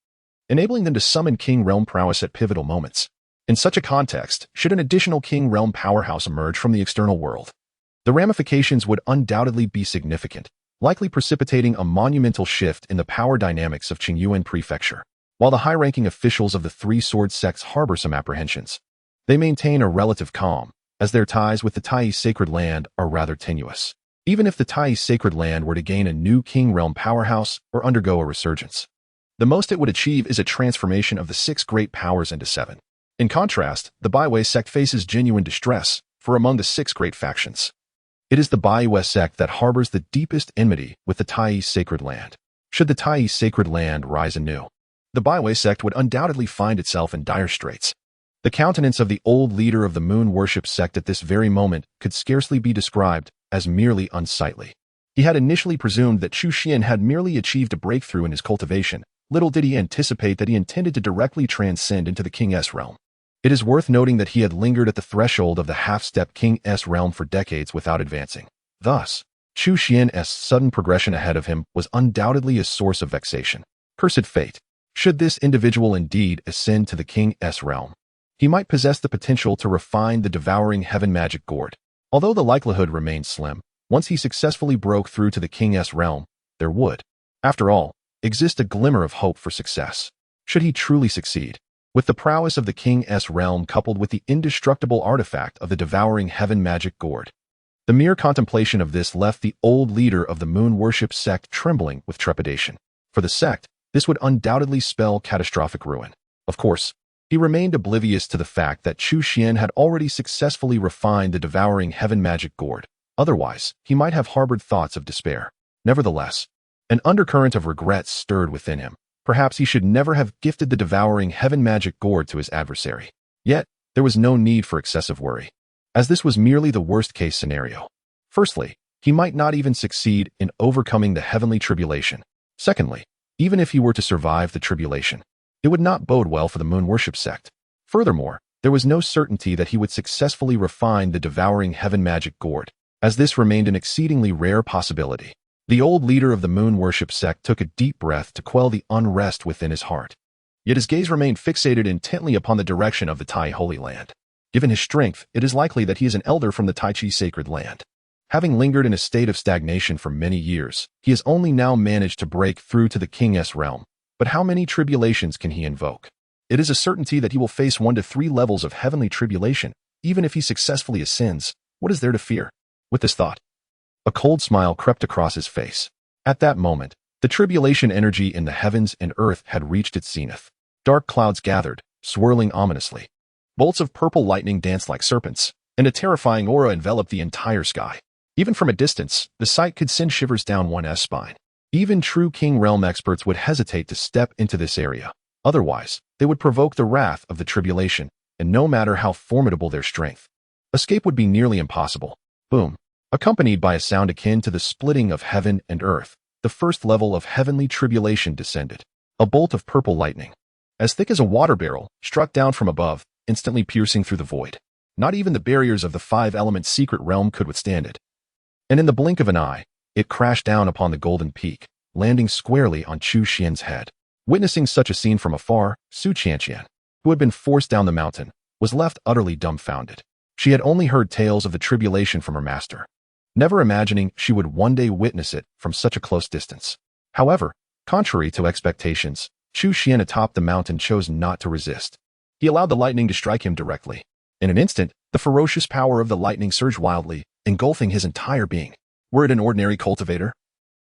enabling them to summon king realm prowess at pivotal moments. In such a context, should an additional king realm powerhouse emerge from the external world, the ramifications would undoubtedly be significant, likely precipitating a monumental shift in the power dynamics of Qingyuan Prefecture. While the high-ranking officials of the three sword sects harbor some apprehensions, they maintain a relative calm, as their ties with the Tai sacred land are rather tenuous. Even if the Tai sacred land were to gain a new king realm powerhouse or undergo a resurgence, the most it would achieve is a transformation of the six great powers into seven. In contrast, the Baiwei sect faces genuine distress, for among the six great factions, it is the Baiwei sect that harbors the deepest enmity with the Tai sacred land. Should the Tai sacred land rise anew, the Baiwei sect would undoubtedly find itself in dire straits. The countenance of the old leader of the moon worship sect at this very moment could scarcely be described as merely unsightly. He had initially presumed that Chu Xuan had merely achieved a breakthrough in his cultivation. Little did he anticipate that he intended to directly transcend into the King S realm. It is worth noting that he had lingered at the threshold of the half-step King S realm for decades without advancing. Thus, Chu Xuan's sudden progression ahead of him was undoubtedly a source of vexation. Cursed fate! Should this individual indeed ascend to the King S realm, he might possess the potential to refine the devouring heaven magic gourd. Although the likelihood remained slim, once he successfully broke through to the king's realm, there would, after all, exist a glimmer of hope for success. Should he truly succeed, with the prowess of the king's realm coupled with the indestructible artifact of the devouring heaven magic gourd. The mere contemplation of this left the old leader of the moon worship sect trembling with trepidation. For the sect, this would undoubtedly spell catastrophic ruin. Of course, he remained oblivious to the fact that Chu Xuan had already successfully refined the devouring heaven magic gourd. Otherwise, he might have harbored thoughts of despair. Nevertheless, an undercurrent of regret stirred within him. Perhaps he should never have gifted the devouring heaven magic gourd to his adversary. Yet, there was no need for excessive worry, as this was merely the worst-case scenario. Firstly, he might not even succeed in overcoming the heavenly tribulation. Secondly, even if he were to survive the tribulation, it would not bode well for the moon worship sect. Furthermore, there was no certainty that he would successfully refine the devouring heaven magic gourd, as this remained an exceedingly rare possibility. The old leader of the moon worship sect took a deep breath to quell the unrest within his heart. Yet his gaze remained fixated intently upon the direction of the Tai Holy Land. Given his strength, it is likely that he is an elder from the Tai Chi sacred land. Having lingered in a state of stagnation for many years, he has only now managed to break through to the king's realm. But how many tribulations can he invoke? It is a certainty that he will face 1 to 3 levels of heavenly tribulation. Even if he successfully ascends, what is there to fear? With this thought, a cold smile crept across his face. At that moment, the tribulation energy in the heavens and earth had reached its zenith. Dark clouds gathered, swirling ominously. Bolts of purple lightning danced like serpents, and a terrifying aura enveloped the entire sky. Even from a distance, the sight could send shivers down one's spine. Even true King Realm experts would hesitate to step into this area. Otherwise, they would provoke the wrath of the tribulation, and no matter how formidable their strength, escape would be nearly impossible. Boom. Accompanied by a sound akin to the splitting of heaven and earth, the first level of heavenly tribulation descended. A bolt of purple lightning, as thick as a water barrel, struck down from above, instantly piercing through the void. Not even the barriers of the 5-element secret realm could withstand it. And in the blink of an eye, it crashed down upon the golden peak, landing squarely on Chu Xuan's head. Witnessing such a scene from afar, Su Qianqian, who had been forced down the mountain, was left utterly dumbfounded. She had only heard tales of the tribulation from her master, never imagining she would one day witness it from such a close distance. However, contrary to expectations, Chu Xuan atop the mountain chose not to resist. He allowed the lightning to strike him directly. In an instant, the ferocious power of the lightning surged wildly, engulfing his entire being. Were it an ordinary cultivator,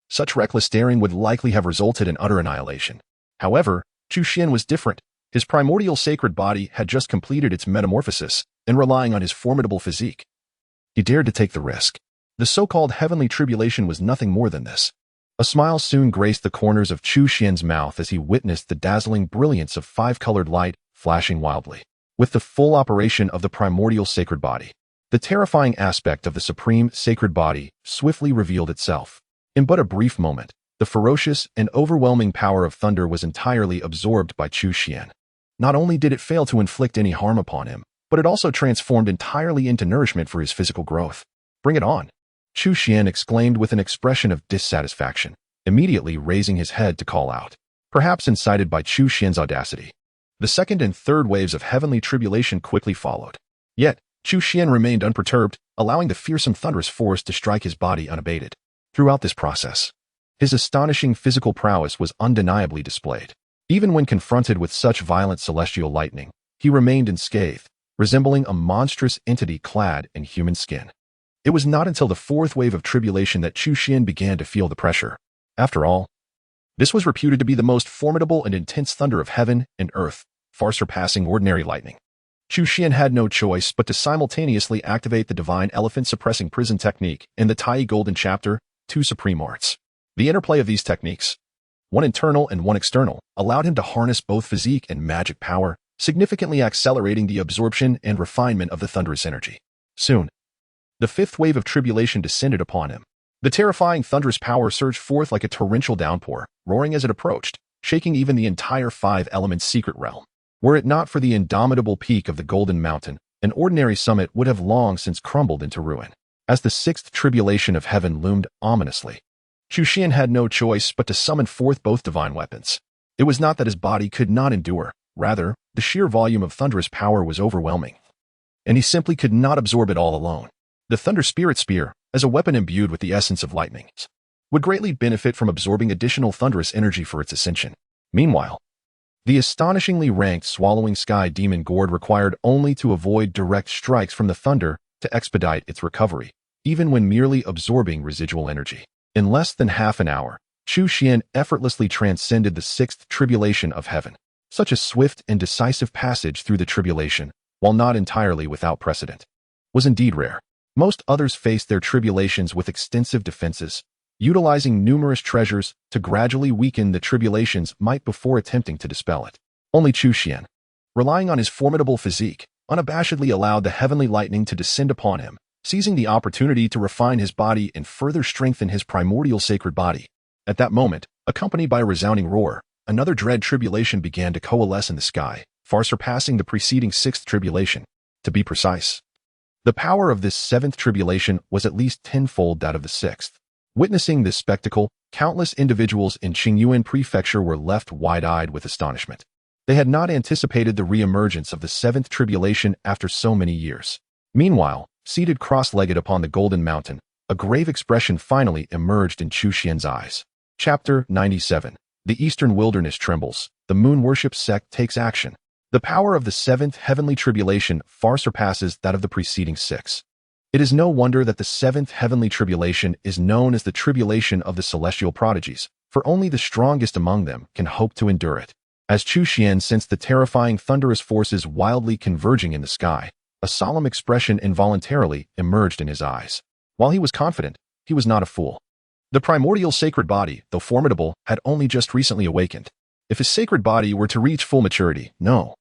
such reckless daring would likely have resulted in utter annihilation. However, Chu Xuan was different. His primordial sacred body had just completed its metamorphosis, and relying on his formidable physique, he dared to take the risk. The so-called heavenly tribulation was nothing more than this. A smile soon graced the corners of Chu Xuan's mouth as he witnessed the dazzling brilliance of 5-colored light flashing wildly. With the full operation of the primordial sacred body, the terrifying aspect of the supreme sacred body swiftly revealed itself. In but a brief moment, the ferocious and overwhelming power of thunder was entirely absorbed by Chu Xuan. Not only did it fail to inflict any harm upon him, but it also transformed entirely into nourishment for his physical growth. Bring it on! Chu Xuan exclaimed with an expression of dissatisfaction, immediately raising his head to call out. Perhaps incited by Chu Xuan's audacity, the second and third waves of heavenly tribulation quickly followed. Yet, Chu Xuan remained unperturbed, allowing the fearsome thunderous force to strike his body unabated. Throughout this process, his astonishing physical prowess was undeniably displayed. Even when confronted with such violent celestial lightning, he remained unscathed, resembling a monstrous entity clad in human skin. It was not until the fourth wave of tribulation that Chu Xuan began to feel the pressure. After all, this was reputed to be the most formidable and intense thunder of heaven and earth, far surpassing ordinary lightning. Chu Xuan had no choice but to simultaneously activate the divine elephant-suppressing prison technique in the Tai Golden Chapter 2 Supreme Arts. The interplay of these techniques, one internal and one external, allowed him to harness both physique and magic power, significantly accelerating the absorption and refinement of the thunderous energy. Soon, the fifth wave of tribulation descended upon him. The terrifying thunderous power surged forth like a torrential downpour, roaring as it approached, shaking even the entire 5-element secret realm. Were it not for the indomitable peak of the Golden Mountain, an ordinary summit would have long since crumbled into ruin. As the sixth tribulation of heaven loomed ominously, Chu Xuan had no choice but to summon forth both divine weapons. It was not that his body could not endure, Rather, the sheer volume of thunderous power was overwhelming, and he simply could not absorb it all alone. The Thunder Spirit Spear, as a weapon imbued with the essence of lightning, would greatly benefit from absorbing additional thunderous energy for its ascension. Meanwhile, the astonishingly ranked Swallowing Sky Demon Gourd required only to avoid direct strikes from the thunder to expedite its recovery, even when merely absorbing residual energy. In less than half an hour, Chu Xuan effortlessly transcended the sixth tribulation of heaven. Such a swift and decisive passage through the tribulation, while not entirely without precedent, was indeed rare. Most others faced their tribulations with extensive defenses, utilizing numerous treasures to gradually weaken the tribulation's might before attempting to dispel it. Only Chu Xuan, relying on his formidable physique, unabashedly allowed the heavenly lightning to descend upon him, seizing the opportunity to refine his body and further strengthen his primordial sacred body. At that moment, accompanied by a resounding roar, another dread tribulation began to coalesce in the sky, far surpassing the preceding sixth tribulation. To be precise, the power of this seventh tribulation was at least tenfold that of the sixth. Witnessing this spectacle, countless individuals in Qingyuan Prefecture were left wide-eyed with astonishment. They had not anticipated the re-emergence of the seventh tribulation after so many years. Meanwhile, seated cross-legged upon the Golden Mountain, a grave expression finally emerged in Chu Xuan's eyes. Chapter 97. The Eastern Wilderness Trembles. The Moon Worship Sect Takes Action. The power of the seventh heavenly tribulation far surpasses that of the preceding six. It is no wonder that the seventh heavenly tribulation is known as the tribulation of the celestial prodigies, for only the strongest among them can hope to endure it. As Chu Xuan sensed the terrifying thunderous forces wildly converging in the sky, a solemn expression involuntarily emerged in his eyes. While he was confident, he was not a fool. The primordial sacred body, though formidable, had only just recently awakened. If his sacred body were to reach full maturity, no,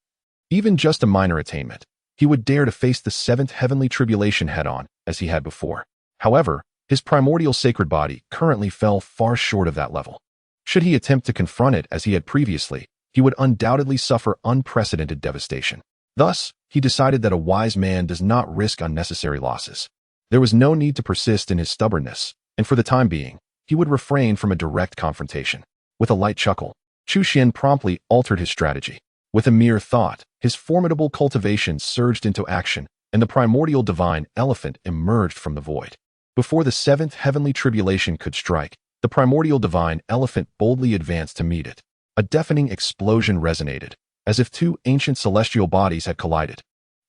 even just a minor attainment, he would dare to face the seventh heavenly tribulation head-on, as he had before. However, his primordial sacred body currently fell far short of that level. Should he attempt to confront it as he had previously, he would undoubtedly suffer unprecedented devastation. Thus, he decided that a wise man does not risk unnecessary losses. There was no need to persist in his stubbornness, and for the time being, he would refrain from a direct confrontation. With a light chuckle, Chu Xuan promptly altered his strategy. With a mere thought, his formidable cultivation surged into action, and the primordial divine elephant emerged from the void. Before the seventh heavenly tribulation could strike, the primordial divine elephant boldly advanced to meet it. A deafening explosion resonated, as if two ancient celestial bodies had collided.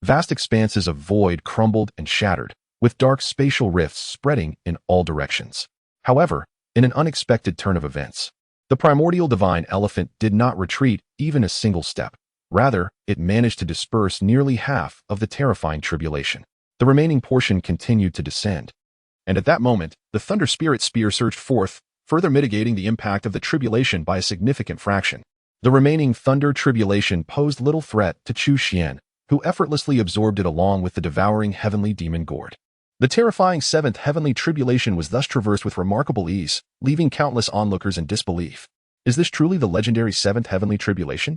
Vast expanses of void crumbled and shattered, with dark spatial rifts spreading in all directions. However, in an unexpected turn of events, the primordial divine elephant did not retreat even a single step. Rather, it managed to disperse nearly half of the terrifying tribulation. The remaining portion continued to descend. And at that moment, the Thunder Spirit Spear surged forth, further mitigating the impact of the tribulation by a significant fraction. The remaining thunder tribulation posed little threat to Chu Xuan, who effortlessly absorbed it along with the devouring heavenly demon gourd. The terrifying seventh heavenly tribulation was thus traversed with remarkable ease, leaving countless onlookers in disbelief. Is this truly the legendary seventh heavenly tribulation?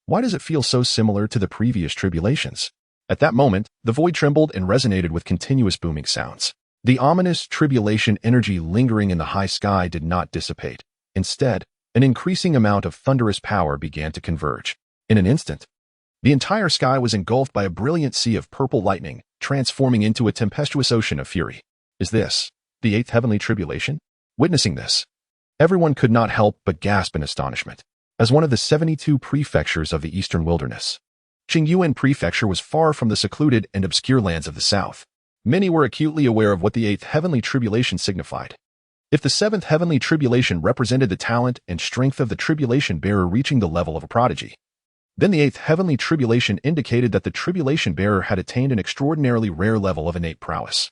Why does it feel so similar to the previous tribulations? At that moment, the void trembled and resonated with continuous booming sounds. The ominous tribulation energy lingering in the high sky did not dissipate. Instead, an increasing amount of thunderous power began to converge. In an instant, the entire sky was engulfed by a brilliant sea of purple lightning, transforming into a tempestuous ocean of fury. Is this the eighth heavenly tribulation? Witnessing this, everyone could not help but gasp in astonishment. As one of the 72 prefectures of the eastern wilderness, Qingyuan Prefecture was far from the secluded and obscure lands of the south. Many were acutely aware of what the eighth heavenly tribulation signified. If the seventh heavenly tribulation represented the talent and strength of the tribulation bearer reaching the level of a prodigy, then the eighth heavenly tribulation indicated that the tribulation bearer had attained an extraordinarily rare level of innate prowess.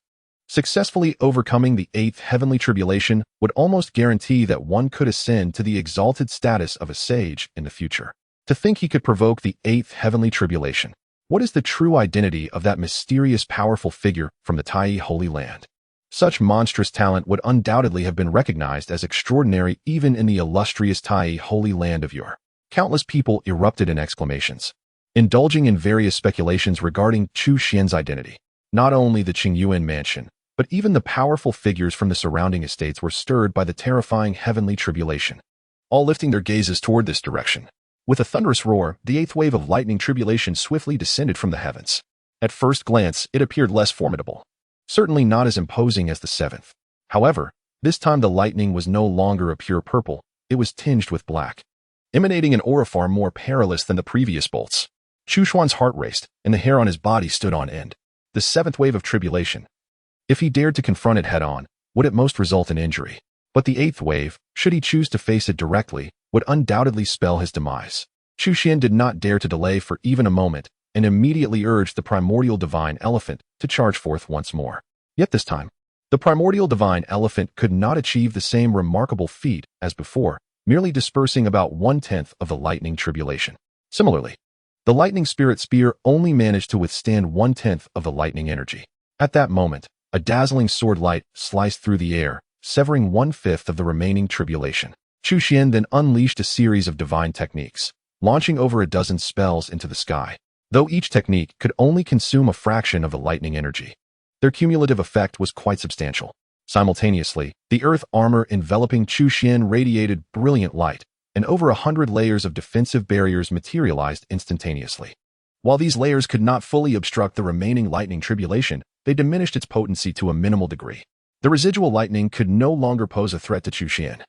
Successfully overcoming the eighth heavenly tribulation would almost guarantee that one could ascend to the exalted status of a sage in the future. To think he could provoke the eighth heavenly tribulation. What is the true identity of that mysterious powerful figure from the Tai Holy Land? Such monstrous talent would undoubtedly have been recognized as extraordinary even in the illustrious Tai Holy Land of yore. Countless people erupted in exclamations, indulging in various speculations regarding Chu Xuan's identity. Not only the Qingyuan mansion, but even the powerful figures from the surrounding estates were stirred by the terrifying heavenly tribulation, all lifting their gazes toward this direction. With a thunderous roar, the eighth wave of lightning tribulation swiftly descended from the heavens. At first glance, it appeared less formidable. Certainly not as imposing as the seventh. However, this time the lightning was no longer a pure purple, it was tinged with black, emanating an aura far more perilous than the previous bolts. Chu Xuan's heart raced, and the hair on his body stood on end. The seventh wave of tribulation. If he dared to confront it head-on, would at most result in injury. But the eighth wave, should he choose to face it directly, would undoubtedly spell his demise. Chu Xuan did not dare to delay for even a moment, and immediately urged the primordial divine elephant to charge forth once more. Yet this time, the primordial divine elephant could not achieve the same remarkable feat as before, merely dispersing about 1/10 of the lightning tribulation. Similarly, the lightning spirit spear only managed to withstand 1/10 of the lightning energy. At that moment, a dazzling sword light sliced through the air, severing 1/5 of the remaining tribulation. Chu Xuan then unleashed a series of divine techniques, launching over a dozen spells into the sky. Though each technique could only consume a fraction of the lightning energy, their cumulative effect was quite substantial. Simultaneously, the earth armor enveloping Chu Xuan radiated brilliant light, and over 100 layers of defensive barriers materialized instantaneously. While these layers could not fully obstruct the remaining lightning tribulation, they diminished its potency to a minimal degree. The residual lightning could no longer pose a threat to Chu Xuan.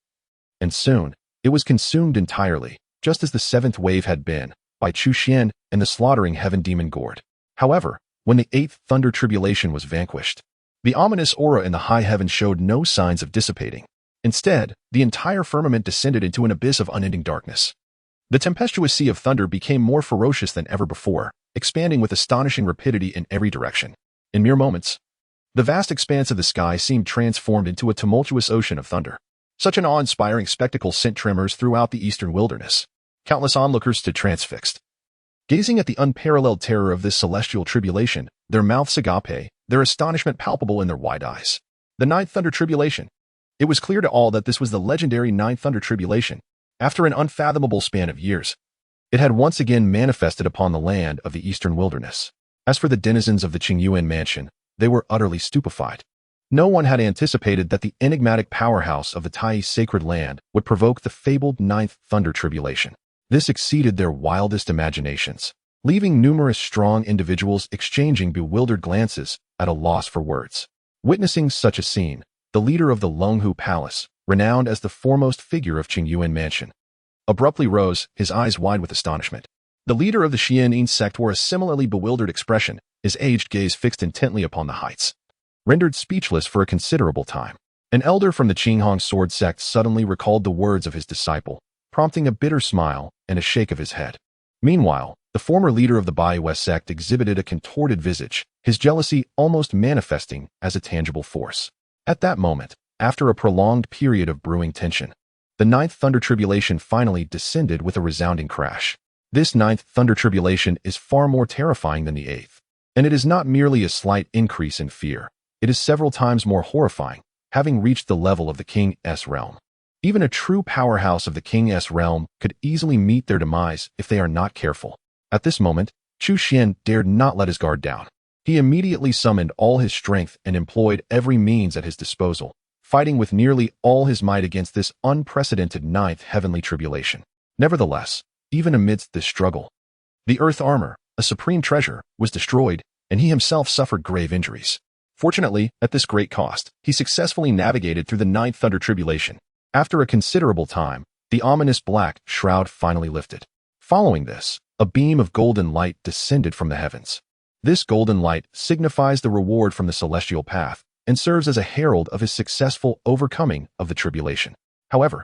And soon, it was consumed entirely, just as the seventh wave had been, by Chu Xuan and the slaughtering heaven demon gourd. However, when the eighth thunder tribulation was vanquished, the ominous aura in the high heavens showed no signs of dissipating. Instead, the entire firmament descended into an abyss of unending darkness. The tempestuous sea of thunder became more ferocious than ever before, expanding with astonishing rapidity in every direction. In mere moments, the vast expanse of the sky seemed transformed into a tumultuous ocean of thunder. Such an awe-inspiring spectacle sent tremors throughout the eastern wilderness. Countless onlookers stood transfixed, gazing at the unparalleled terror of this celestial tribulation, their mouths agape, their astonishment palpable in their wide eyes. The ninth thunder tribulation. It was clear to all that this was the legendary ninth thunder tribulation. After an unfathomable span of years, it had once again manifested upon the land of the eastern wilderness. As for the denizens of the Qingyuan mansion, they were utterly stupefied. No one had anticipated that the enigmatic powerhouse of the Tai sacred land would provoke the fabled ninth thunder tribulation. This exceeded their wildest imaginations, leaving numerous strong individuals exchanging bewildered glances at a loss for words. Witnessing such a scene, the leader of the Longhu Palace, renowned as the foremost figure of Qingyuan Mansion, abruptly rose, his eyes wide with astonishment. The leader of the Xian'in sect wore a similarly bewildered expression, his aged gaze fixed intently upon the heights. Rendered speechless for a considerable time, an elder from the Qinghong sword sect suddenly recalled the words of his disciple, prompting a bitter smile and a shake of his head. Meanwhile, the former leader of the Baiwei sect exhibited a contorted visage, his jealousy almost manifesting as a tangible force. At that moment, after a prolonged period of brewing tension, the ninth thunder tribulation finally descended with a resounding crash. This ninth thunder tribulation is far more terrifying than the eighth, and it is not merely a slight increase in fear. It is several times more horrifying, having reached the level of the King's realm. Even a true powerhouse of the King's realm could easily meet their demise if they are not careful. At this moment, Chu Xuan dared not let his guard down. He immediately summoned all his strength and employed every means at his disposal, fighting with nearly all his might against this unprecedented ninth heavenly tribulation. Nevertheless, even amidst this struggle, the earth armor, a supreme treasure, was destroyed, and he himself suffered grave injuries. Fortunately, at this great cost, he successfully navigated through the ninth thunder tribulation. After a considerable time, the ominous black shroud finally lifted. Following this, a beam of golden light descended from the heavens. This golden light signifies the reward from the celestial path and serves as a herald of his successful overcoming of the tribulation. However,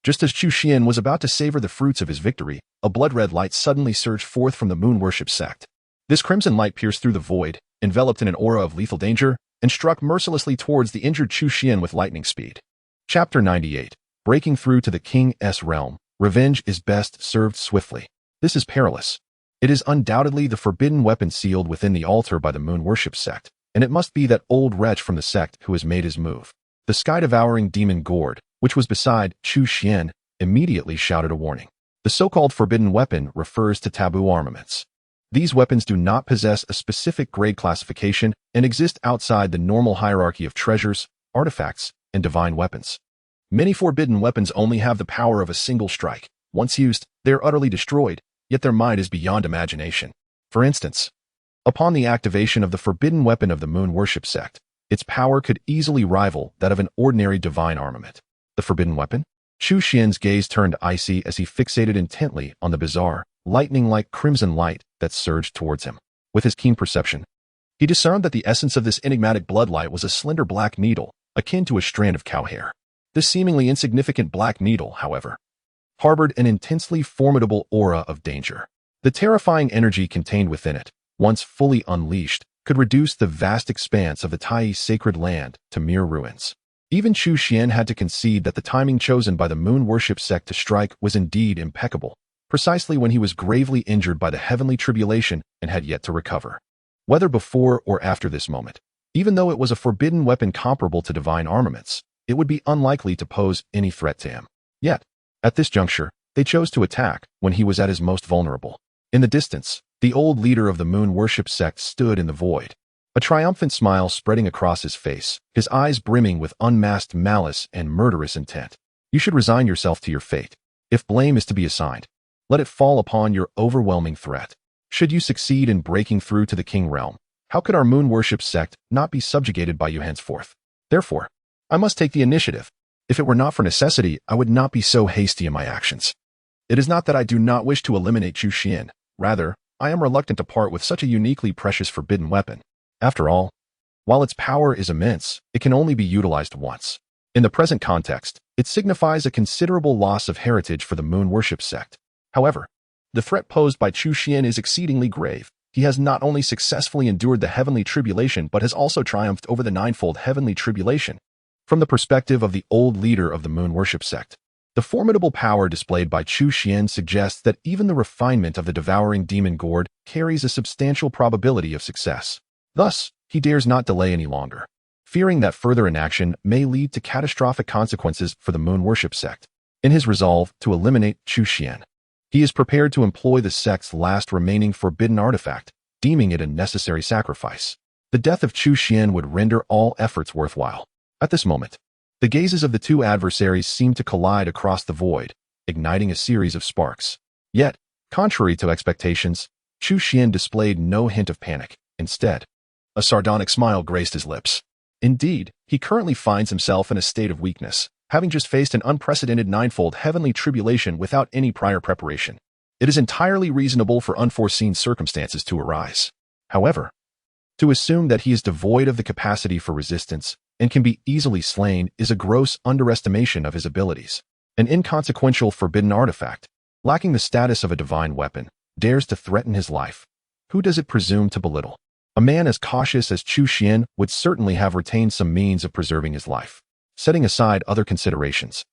just as Chu Xuan was about to savor the fruits of his victory, a blood-red light suddenly surged forth from the moon worship sect. This crimson light pierced through the void, enveloped in an aura of lethal danger, and struck mercilessly towards the injured Chu Xuan with lightning speed. Chapter 98. Breaking through to the King's realm. Revenge is best served swiftly. This is perilous. It is undoubtedly the forbidden weapon sealed within the altar by the moon worship sect, and it must be that old wretch from the sect who has made his move. The sky-devouring demon gourd, which was beside Chu Xuan, immediately shouted a warning. The so-called forbidden weapon refers to taboo armaments. These weapons do not possess a specific grade classification and exist outside the normal hierarchy of treasures, artifacts, and divine weapons. Many forbidden weapons only have the power of a single strike, Once used, they are utterly destroyed, yet their might is beyond imagination. For instance, upon the activation of the forbidden weapon of the moon worship sect, its power could easily rival that of an ordinary divine armament. The forbidden weapon? Chu Xuan's gaze turned icy as he fixated intently on the bizarre, lightning-like crimson light that surged towards him. With his keen perception, he discerned that the essence of this enigmatic bloodlight was a slender black needle, akin to a strand of cow hair. This seemingly insignificant black needle, however, harbored an intensely formidable aura of danger. The terrifying energy contained within it, once fully unleashed, could reduce the vast expanse of the Tai sacred land to mere ruins. Even Chu Xuan had to concede that the timing chosen by the moon worship sect to strike was indeed impeccable, precisely when he was gravely injured by the heavenly tribulation and had yet to recover. Whether before or after this moment, even though it was a forbidden weapon comparable to divine armaments, it would be unlikely to pose any threat to him. Yet, at this juncture, they chose to attack when he was at his most vulnerable. In the distance, the old leader of the moon worship sect stood in the void, a triumphant smile spreading across his face, his eyes brimming with unmasked malice and murderous intent. You should resign yourself to your fate. If blame is to be assigned, let it fall upon your overwhelming threat. Should you succeed in breaking through to the king realm, how could our moon worship sect not be subjugated by you henceforth? Therefore, I must take the initiative. If it were not for necessity, I would not be so hasty in my actions. It is not that I do not wish to eliminate Chu Xuan. Rather, I am reluctant to part with such a uniquely precious forbidden weapon. After all, while its power is immense, it can only be utilized once. In the present context, it signifies a considerable loss of heritage for the moon worship sect. However, the threat posed by Chu Xuan is exceedingly grave. He has not only successfully endured the heavenly tribulation but has also triumphed over the ninefold heavenly tribulation. From the perspective of the old leader of the moon worship sect, the formidable power displayed by Chu Xuan suggests that even the refinement of the devouring demon gourd carries a substantial probability of success. Thus, he dares not delay any longer, fearing that further inaction may lead to catastrophic consequences for the moon worship sect. In his resolve to eliminate Chu Xuan, he is prepared to employ the sect's last remaining forbidden artifact, deeming it a necessary sacrifice. The death of Chu Xuan would render all efforts worthwhile. At this moment, the gazes of the two adversaries seemed to collide across the void, igniting a series of sparks. Yet, contrary to expectations, Chu Xuan displayed no hint of panic. Instead, a sardonic smile graced his lips. Indeed, he currently finds himself in a state of weakness, having just faced an unprecedented ninefold heavenly tribulation without any prior preparation. It is entirely reasonable for unforeseen circumstances to arise. However, to assume that he is devoid of the capacity for resistance and can be easily slain is a gross underestimation of his abilities. An inconsequential forbidden artifact, lacking the status of a divine weapon, dares to threaten his life. Who does it presume to belittle? A man as cautious as Chu Xuan would certainly have retained some means of preserving his life. Setting aside other considerations,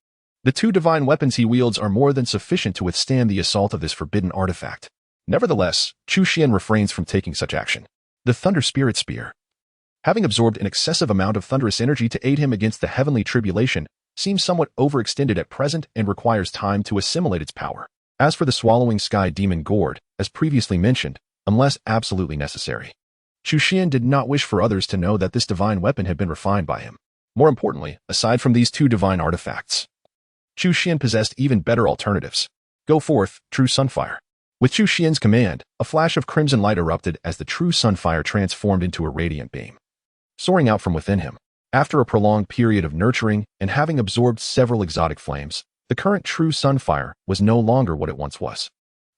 the two divine weapons he wields are more than sufficient to withstand the assault of this forbidden artifact. Nevertheless, Chu Xuan refrains from taking such action. The Thunder Spirit Spear, having absorbed an excessive amount of thunderous energy to aid him against the heavenly tribulation, seems somewhat overextended at present and requires time to assimilate its power. As for the Swallowing Sky Demon Gourd, as previously mentioned, unless absolutely necessary, Chu Xuan did not wish for others to know that this divine weapon had been refined by him. More importantly, aside from these two divine artifacts, Chu Xuan possessed even better alternatives. Go forth, true Sunfire. With Chu Xuan's command, a flash of crimson light erupted as the true Sunfire transformed into a radiant beam, soaring out from within him. After a prolonged period of nurturing and having absorbed several exotic flames, the current true Sunfire was no longer what it once was.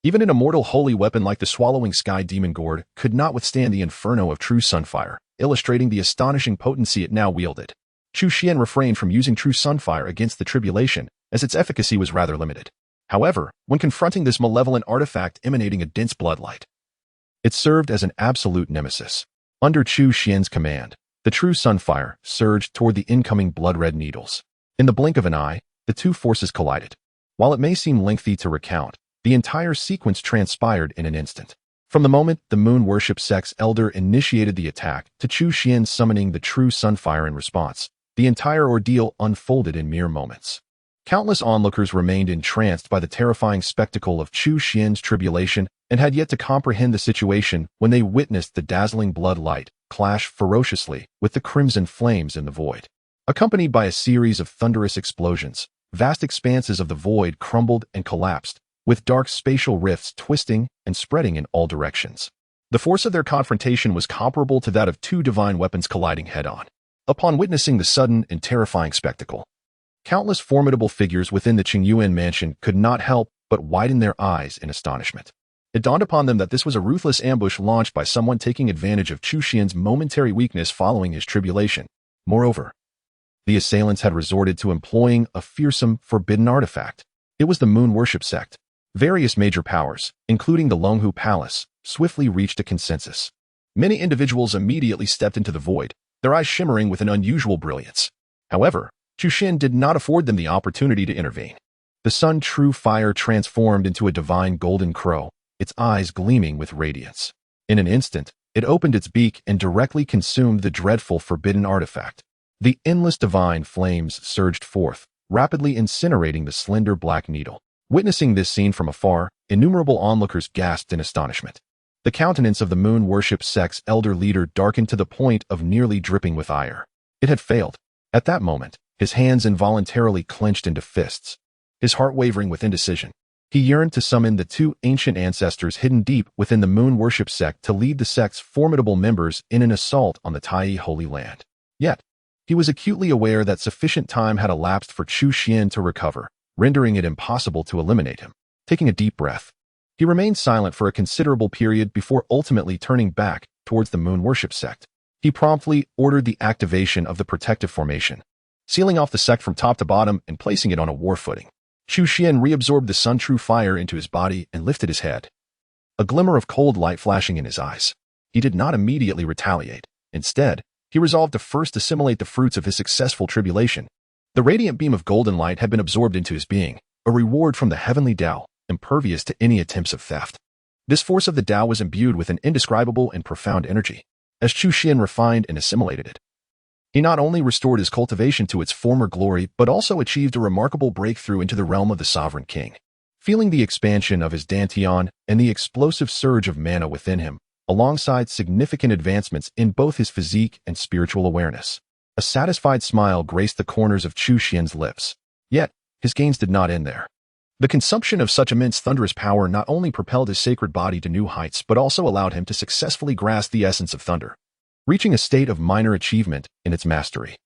Even an immortal holy weapon like the Swallowing Sky Demon Gourd could not withstand the inferno of true Sunfire, illustrating the astonishing potency it now wielded. Chu Xuan refrained from using true Sunfire against the tribulation, as its efficacy was rather limited. However, when confronting this malevolent artifact emanating a dense bloodlight, it served as an absolute nemesis. Under Chu Xuan's command, the true Sunfire surged toward the incoming blood-red needles. In the blink of an eye, the two forces collided. While it may seem lengthy to recount, the entire sequence transpired in an instant. From the moment the moon worship sect's elder initiated the attack to Chu Xuan summoning the true Sunfire in response, the entire ordeal unfolded in mere moments. Countless onlookers remained entranced by the terrifying spectacle of Chu Xuan's tribulation and had yet to comprehend the situation when they witnessed the dazzling blood light clash ferociously with the crimson flames in the void. Accompanied by a series of thunderous explosions, vast expanses of the void crumbled and collapsed, with dark spatial rifts twisting and spreading in all directions. The force of their confrontation was comparable to that of two divine weapons colliding head-on. Upon witnessing the sudden and terrifying spectacle, countless formidable figures within the Qingyuan mansion could not help but widen their eyes in astonishment. It dawned upon them that this was a ruthless ambush launched by someone taking advantage of Chu Xuan's momentary weakness following his tribulation. Moreover, the assailants had resorted to employing a fearsome, forbidden artifact. It was the moon worship sect. Various major powers, including the Longhu Palace, swiftly reached a consensus. Many individuals immediately stepped into the void, their eyes shimmering with an unusual brilliance. However, Chu Xuan did not afford them the opportunity to intervene. The sun true fire transformed into a divine golden crow, its eyes gleaming with radiance. In an instant, it opened its beak and directly consumed the dreadful forbidden artifact. The endless divine flames surged forth, rapidly incinerating the slender black needle. Witnessing this scene from afar, innumerable onlookers gasped in astonishment. The countenance of the moon worship sect's elder leader darkened to the point of nearly dripping with ire. It had failed. At that moment, his hands involuntarily clenched into fists, his heart wavering with indecision. He yearned to summon the two ancient ancestors hidden deep within the moon worship sect to lead the sect's formidable members in an assault on the Tai Holy Land. Yet, he was acutely aware that sufficient time had elapsed for Chu Xuan to recover, rendering it impossible to eliminate him. Taking a deep breath, he remained silent for a considerable period before ultimately turning back towards the moon worship sect. He promptly ordered the activation of the protective formation, sealing off the sect from top to bottom and placing it on a war footing. Chu Xuan reabsorbed the sun true fire into his body and lifted his head, a glimmer of cold light flashing in his eyes. He did not immediately retaliate. Instead, he resolved to first assimilate the fruits of his successful tribulation. The radiant beam of golden light had been absorbed into his being, a reward from the heavenly Tao, impervious to any attempts of theft. This force of the Tao was imbued with an indescribable and profound energy. As Chu Xuan refined and assimilated it, he not only restored his cultivation to its former glory, but also achieved a remarkable breakthrough into the realm of the sovereign king. Feeling the expansion of his dantian and the explosive surge of mana within him, alongside significant advancements in both his physique and spiritual awareness, a satisfied smile graced the corners of Chu Xuan's lips. Yet, his gains did not end there. The consumption of such immense thunderous power not only propelled his sacred body to new heights but also allowed him to successfully grasp the essence of thunder, reaching a state of minor achievement in its mastery.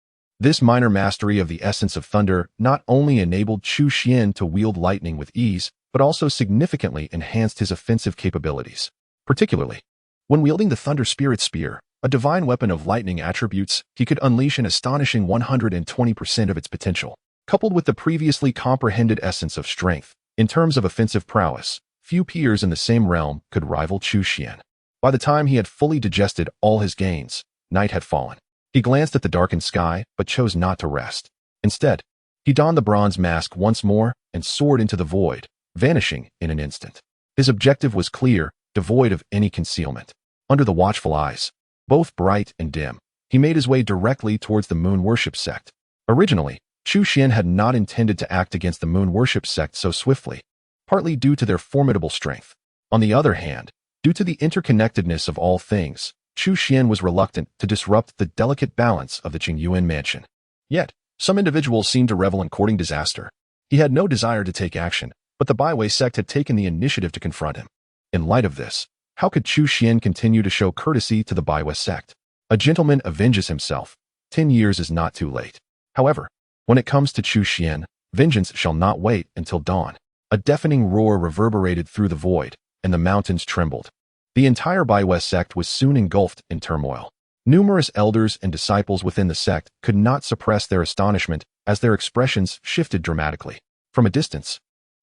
This minor mastery of the essence of thunder not only enabled Chu Xuan to wield lightning with ease, but also significantly enhanced his offensive capabilities. Particularly, when wielding the Thunder Spirit Spear, a divine weapon of lightning attributes, he could unleash an astonishing 120% of its potential. Coupled with the previously comprehended essence of strength, in terms of offensive prowess, few peers in the same realm could rival Chu Xuan. By the time he had fully digested all his gains, night had fallen. He glanced at the darkened sky, but chose not to rest. Instead, he donned the bronze mask once more and soared into the void, vanishing in an instant. His objective was clear, devoid of any concealment. Under the watchful eyes, both bright and dim, he made his way directly towards the moon worship sect. Originally, Chu Xuan had not intended to act against the moon worship sect so swiftly, partly due to their formidable strength. On the other hand, due to the interconnectedness of all things, Chu Xuan was reluctant to disrupt the delicate balance of the Qingyuan mansion. Yet, some individuals seemed to revel in courting disaster. He had no desire to take action, but the Baiwei sect had taken the initiative to confront him. In light of this, how could Chu Xuan continue to show courtesy to the Baiwei sect? A gentleman avenges himself. 10 years is not too late. However, when it comes to Chu Xuan, vengeance shall not wait until dawn. A deafening roar reverberated through the void, and the mountains trembled. The entire Baiwei sect was soon engulfed in turmoil. Numerous elders and disciples within the sect could not suppress their astonishment as their expressions shifted dramatically. From a distance,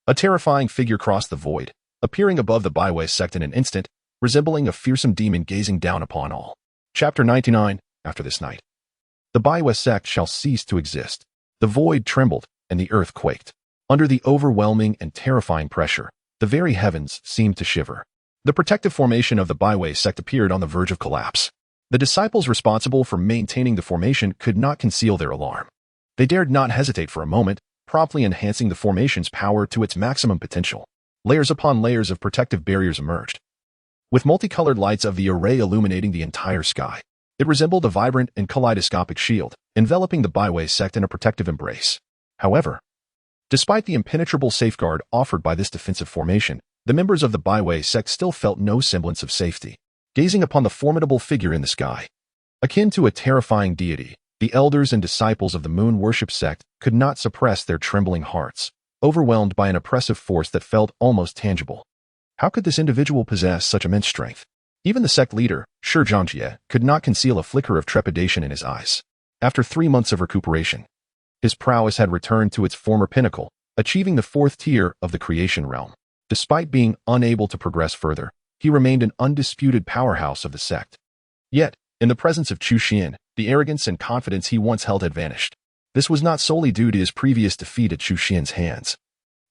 a terrifying figure crossed the void, appearing above the Baiwei sect in an instant, resembling a fearsome demon gazing down upon all. Chapter 99. After this night, the Baiwei sect shall cease to exist. The void trembled, and the earth quaked. Under the overwhelming and terrifying pressure, the very heavens seemed to shiver. The protective formation of the Baiwei sect appeared on the verge of collapse. The disciples responsible for maintaining the formation could not conceal their alarm. They dared not hesitate for a moment, promptly enhancing the formation's power to its maximum potential. Layers upon layers of protective barriers emerged, with multicolored lights of the array illuminating the entire sky. It resembled a vibrant and kaleidoscopic shield, enveloping the Baiwei sect in a protective embrace. However, Despite the impenetrable safeguard offered by this defensive formation, the members of the Baiwei sect still felt no semblance of safety. Gazing upon the formidable figure in the sky, akin to a terrifying deity, the elders and disciples of the moon worship sect could not suppress their trembling hearts, overwhelmed by an oppressive force that felt almost tangible. How could this individual possess such immense strength? Even the sect leader, Shi Zhongjie, could not conceal a flicker of trepidation in his eyes. After 3 months of recuperation, his prowess had returned to its former pinnacle, achieving the 4th tier of the creation realm. Despite being unable to progress further, he remained an undisputed powerhouse of the sect. Yet, in the presence of Chu Xuan, the arrogance and confidence he once held had vanished. This was not solely due to his previous defeat at Chu Xuan's hands,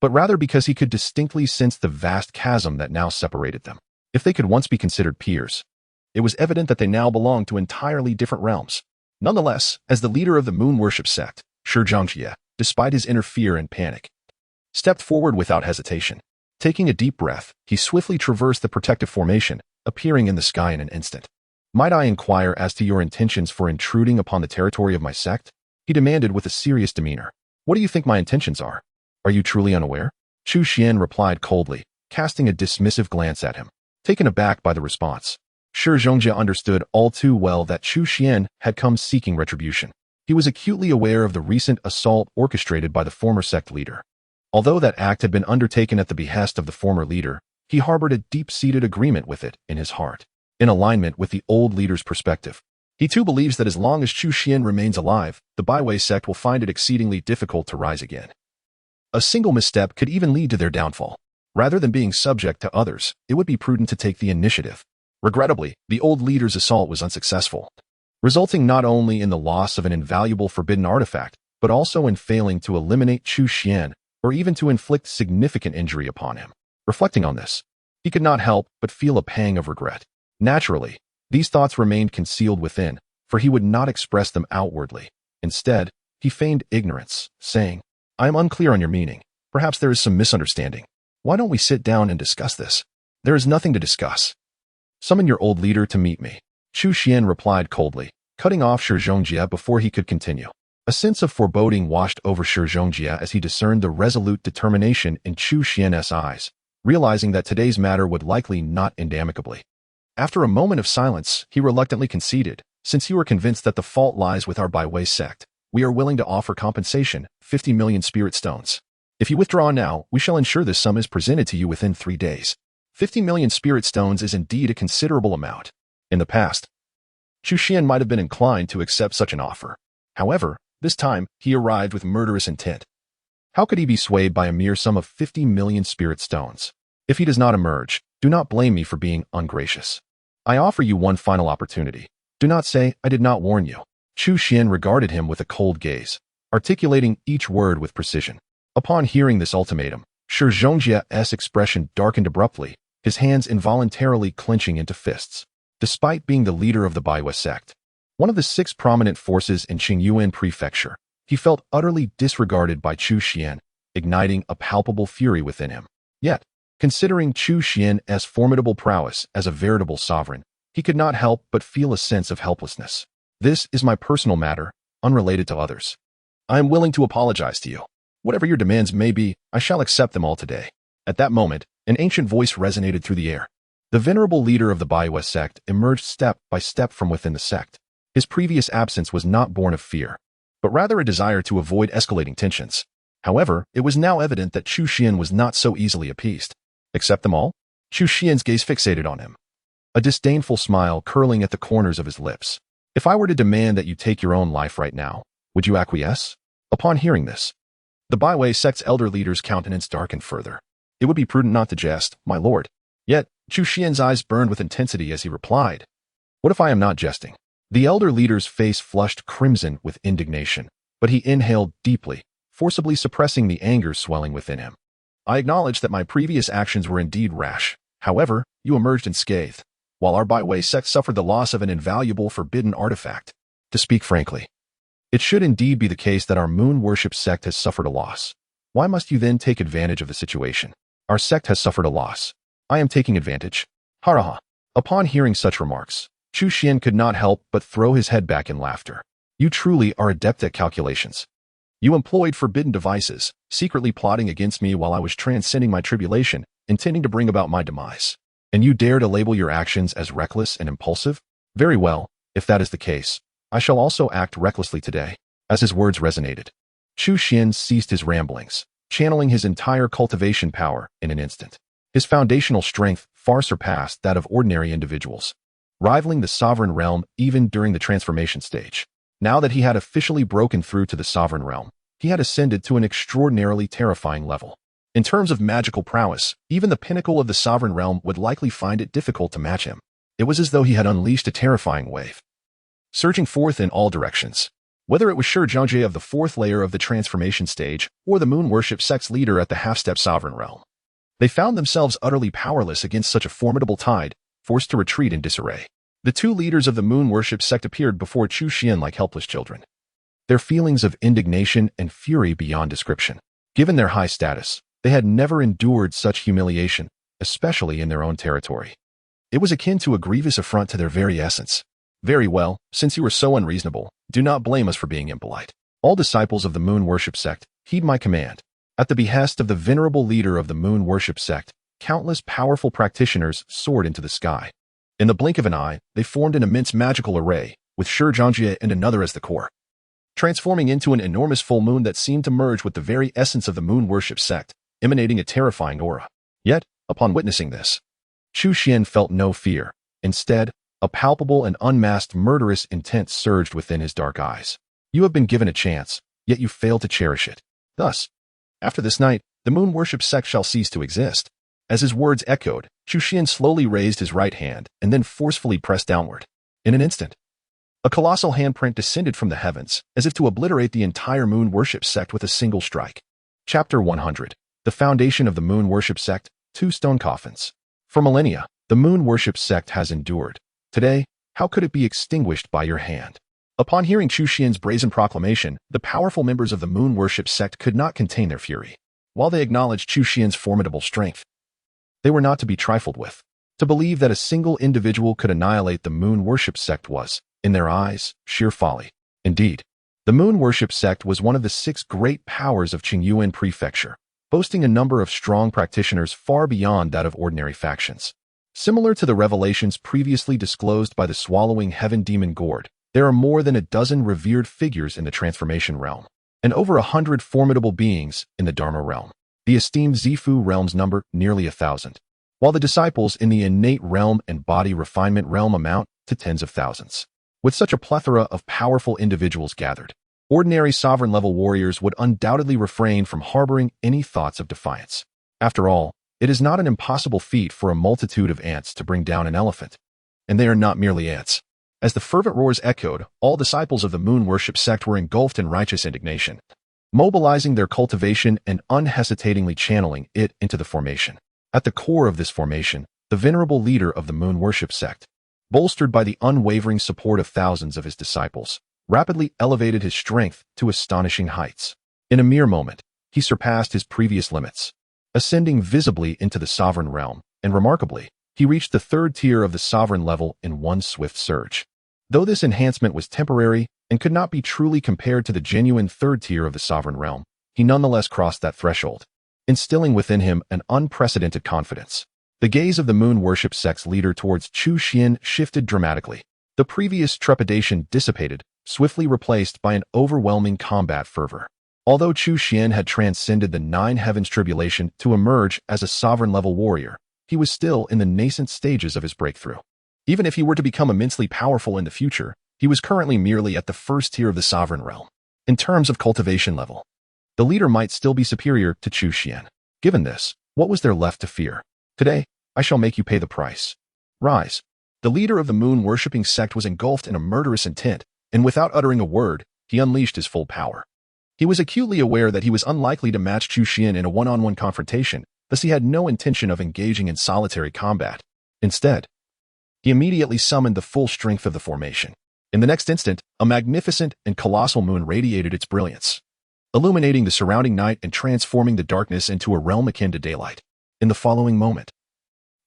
but rather because he could distinctly sense the vast chasm that now separated them. If they could once be considered peers, it was evident that they now belonged to entirely different realms. Nonetheless, as the leader of the moon worship sect, Shi Zhongjie, despite his inner fear and panic, stepped forward without hesitation. Taking a deep breath, he swiftly traversed the protective formation, appearing in the sky in an instant. "Might I inquire as to your intentions for intruding upon the territory of my sect?" he demanded with a serious demeanor. "What do you think my intentions are? Are you truly unaware?" Chu Xuan replied coldly, casting a dismissive glance at him. Taken aback by the response, Shi Zhongjie understood all too well that Chu Xuan had come seeking retribution. He was acutely aware of the recent assault orchestrated by the former sect leader. Although that act had been undertaken at the behest of the former leader, he harbored a deep-seated agreement with it in his heart. In alignment with the old leader's perspective, he too believes that as long as Chu Xuan remains alive, the Baiwei sect will find it exceedingly difficult to rise again. A single misstep could even lead to their downfall. Rather than being subject to others, it would be prudent to take the initiative. Regrettably, the old leader's assault was unsuccessful, resulting not only in the loss of an invaluable forbidden artifact, but also in failing to eliminate Chu Xuan, or even to inflict significant injury upon him. Reflecting on this, he could not help but feel a pang of regret. Naturally, these thoughts remained concealed within, for he would not express them outwardly. Instead, he feigned ignorance, saying, "I am unclear on your meaning. Perhaps there is some misunderstanding. Why don't we sit down and discuss this?" "There is nothing to discuss. Summon your old leader to meet me," Chu Xuan replied coldly, cutting off Shi Zhongjie before he could continue. A sense of foreboding washed over Shi Zhongjie as he discerned the resolute determination in Chu Xuan's eyes, realizing that today's matter would likely not end amicably. After a moment of silence, he reluctantly conceded, "Since you are convinced that the fault lies with our Baiwei sect, we are willing to offer compensation, 50 million spirit stones. If you withdraw now, we shall ensure this sum is presented to you within 3 days. 50 million spirit stones is indeed a considerable amount." In the past, Chu Xuan might have been inclined to accept such an offer. However, this time, he arrived with murderous intent. How could he be swayed by a mere sum of 50 million spirit stones? "If he does not emerge, do not blame me for being ungracious. I offer you one final opportunity. Do not say I did not warn you." Chu Xuan regarded him with a cold gaze, articulating each word with precision. Upon hearing this ultimatum, Shi Zhongjie's expression darkened abruptly, his hands involuntarily clenching into fists. Despite being the leader of the Baiwei sect, one of the 6 prominent forces in Qingyuan Prefecture, he felt utterly disregarded by Chu Xuan, igniting a palpable fury within him. Yet, considering Chu Xuan's formidable prowess as a veritable sovereign, he could not help but feel a sense of helplessness. "This is my personal matter, unrelated to others. I am willing to apologize to you. Whatever your demands may be, I shall accept them all today." At that moment, an ancient voice resonated through the air. The venerable leader of the Baiwei sect emerged step by step from within the sect. His previous absence was not born of fear, but rather a desire to avoid escalating tensions. However, it was now evident that Chu Xuan was not so easily appeased. "Accept them all?" Chu Xuan's gaze fixated on him, a disdainful smile curling at the corners of his lips. "If I were to demand that you take your own life right now, would you acquiesce?" Upon hearing this, the Baiwei sect's elder leader's countenance darkened further. "It would be prudent not to jest, my lord." Yet, Chu Xuan's eyes burned with intensity as he replied, "What if I am not jesting?" The elder leader's face flushed crimson with indignation, but he inhaled deeply, forcibly suppressing the anger swelling within him. "I acknowledge that my previous actions were indeed rash. However, you emerged unscathed, while our Baiwei sect suffered the loss of an invaluable forbidden artifact. To speak frankly, it should indeed be the case that our moon worship sect has suffered a loss. Why must you then take advantage of the situation? Our sect has suffered a loss. I am taking advantage. Haraha." Upon hearing such remarks, Chu Xuan could not help but throw his head back in laughter. "You truly are adept at calculations. You employed forbidden devices, secretly plotting against me while I was transcending my tribulation, intending to bring about my demise. And you dare to label your actions as reckless and impulsive? Very well, if that is the case, I shall also act recklessly today. As his words resonated, Chu Xuan ceased his ramblings, channeling his entire cultivation power in an instant. His foundational strength far surpassed that of ordinary individuals, rivaling the sovereign realm even during the transformation stage. Now that he had officially broken through to the sovereign realm, he had ascended to an extraordinarily terrifying level. In terms of magical prowess, even the pinnacle of the sovereign realm would likely find it difficult to match him. It was as though he had unleashed a terrifying wave, surging forth in all directions. Whether it was Shi Zhangje of the fourth layer of the transformation stage or the moon worship sect's leader at the half-step sovereign realm, they found themselves utterly powerless against such a formidable tide, forced to retreat in disarray. The two leaders of the moon worship sect appeared before Chu Xuan like helpless children, their feelings of indignation and fury beyond description. Given their high status, they had never endured such humiliation, especially in their own territory. It was akin to a grievous affront to their very essence. Very well, since you are so unreasonable, do not blame us for being impolite. All disciples of the moon worship sect, heed my command. At the behest of the venerable leader of the moon worship sect, countless powerful practitioners soared into the sky. In the blink of an eye, they formed an immense magical array, with Shi Zhangje and another as the core, transforming into an enormous full moon that seemed to merge with the very essence of the moon worship sect, emanating a terrifying aura. Yet, upon witnessing this, Chu Xuan felt no fear. Instead, a palpable and unmasked murderous intent surged within his dark eyes. You have been given a chance, yet you fail to cherish it. Thus, after this night, the moon worship sect shall cease to exist. As his words echoed, Chu Xuan slowly raised his right hand and then forcefully pressed downward. In an instant, a colossal handprint descended from the heavens, as if to obliterate the entire moon worship sect with a single strike. Chapter 100. The Foundation of the Moon Worship Sect, 2 Stone Coffins. For millennia, the moon worship sect has endured. Today, how could it be extinguished by your hand? Upon hearing Chu Xuan's brazen proclamation, the powerful members of the moon worship sect could not contain their fury. While they acknowledged Chu Xuan's formidable strength, they were not to be trifled with. To believe that a single individual could annihilate the moon worship sect was, in their eyes, sheer folly. Indeed, the moon worship sect was one of the 6 great powers of Qingyuan Prefecture, boasting a number of strong practitioners far beyond that of ordinary factions. Similar to the revelations previously disclosed by the swallowing heaven demon Gord, there are more than a dozen revered figures in the transformation realm, and over 100 formidable beings in the Dharma realm. The esteemed Zifu realms number nearly 1,000, while the disciples in the innate realm and body refinement realm amount to tens of thousands. With such a plethora of powerful individuals gathered, ordinary sovereign-level warriors would undoubtedly refrain from harboring any thoughts of defiance. After all, it is not an impossible feat for a multitude of ants to bring down an elephant. And they are not merely ants. As the fervent roars echoed, all disciples of the moon worship sect were engulfed in righteous indignation, mobilizing their cultivation and unhesitatingly channeling it into the formation. At the core of this formation, the venerable leader of the moon worship sect, bolstered by the unwavering support of thousands of his disciples, rapidly elevated his strength to astonishing heights. In a mere moment, he surpassed his previous limits, ascending visibly into the sovereign realm, and remarkably, he reached the 3rd tier of the sovereign level in one swift surge. Though this enhancement was temporary and could not be truly compared to the genuine 3rd tier of the sovereign realm, he nonetheless crossed that threshold, instilling within him an unprecedented confidence. The gaze of the moon worship sect's leader towards Chu Xuan shifted dramatically. The previous trepidation dissipated, swiftly replaced by an overwhelming combat fervor. Although Chu Xuan had transcended the 9 heavens tribulation to emerge as a sovereign-level warrior, he was still in the nascent stages of his breakthrough. Even if he were to become immensely powerful in the future, he was currently merely at the 1st tier of the sovereign realm. In terms of cultivation level, the leader might still be superior to Chu Xuan. Given this, what was there left to fear? Today, I shall make you pay the price. Rise. The leader of the moon-worshipping sect was engulfed in a murderous intent, and without uttering a word, he unleashed his full power. He was acutely aware that he was unlikely to match Chu Xuan in a one-on-one confrontation, thus he had no intention of engaging in solitary combat. Instead, he immediately summoned the full strength of the formation. In the next instant, a magnificent and colossal moon radiated its brilliance, illuminating the surrounding night and transforming the darkness into a realm akin to daylight. In the following moment,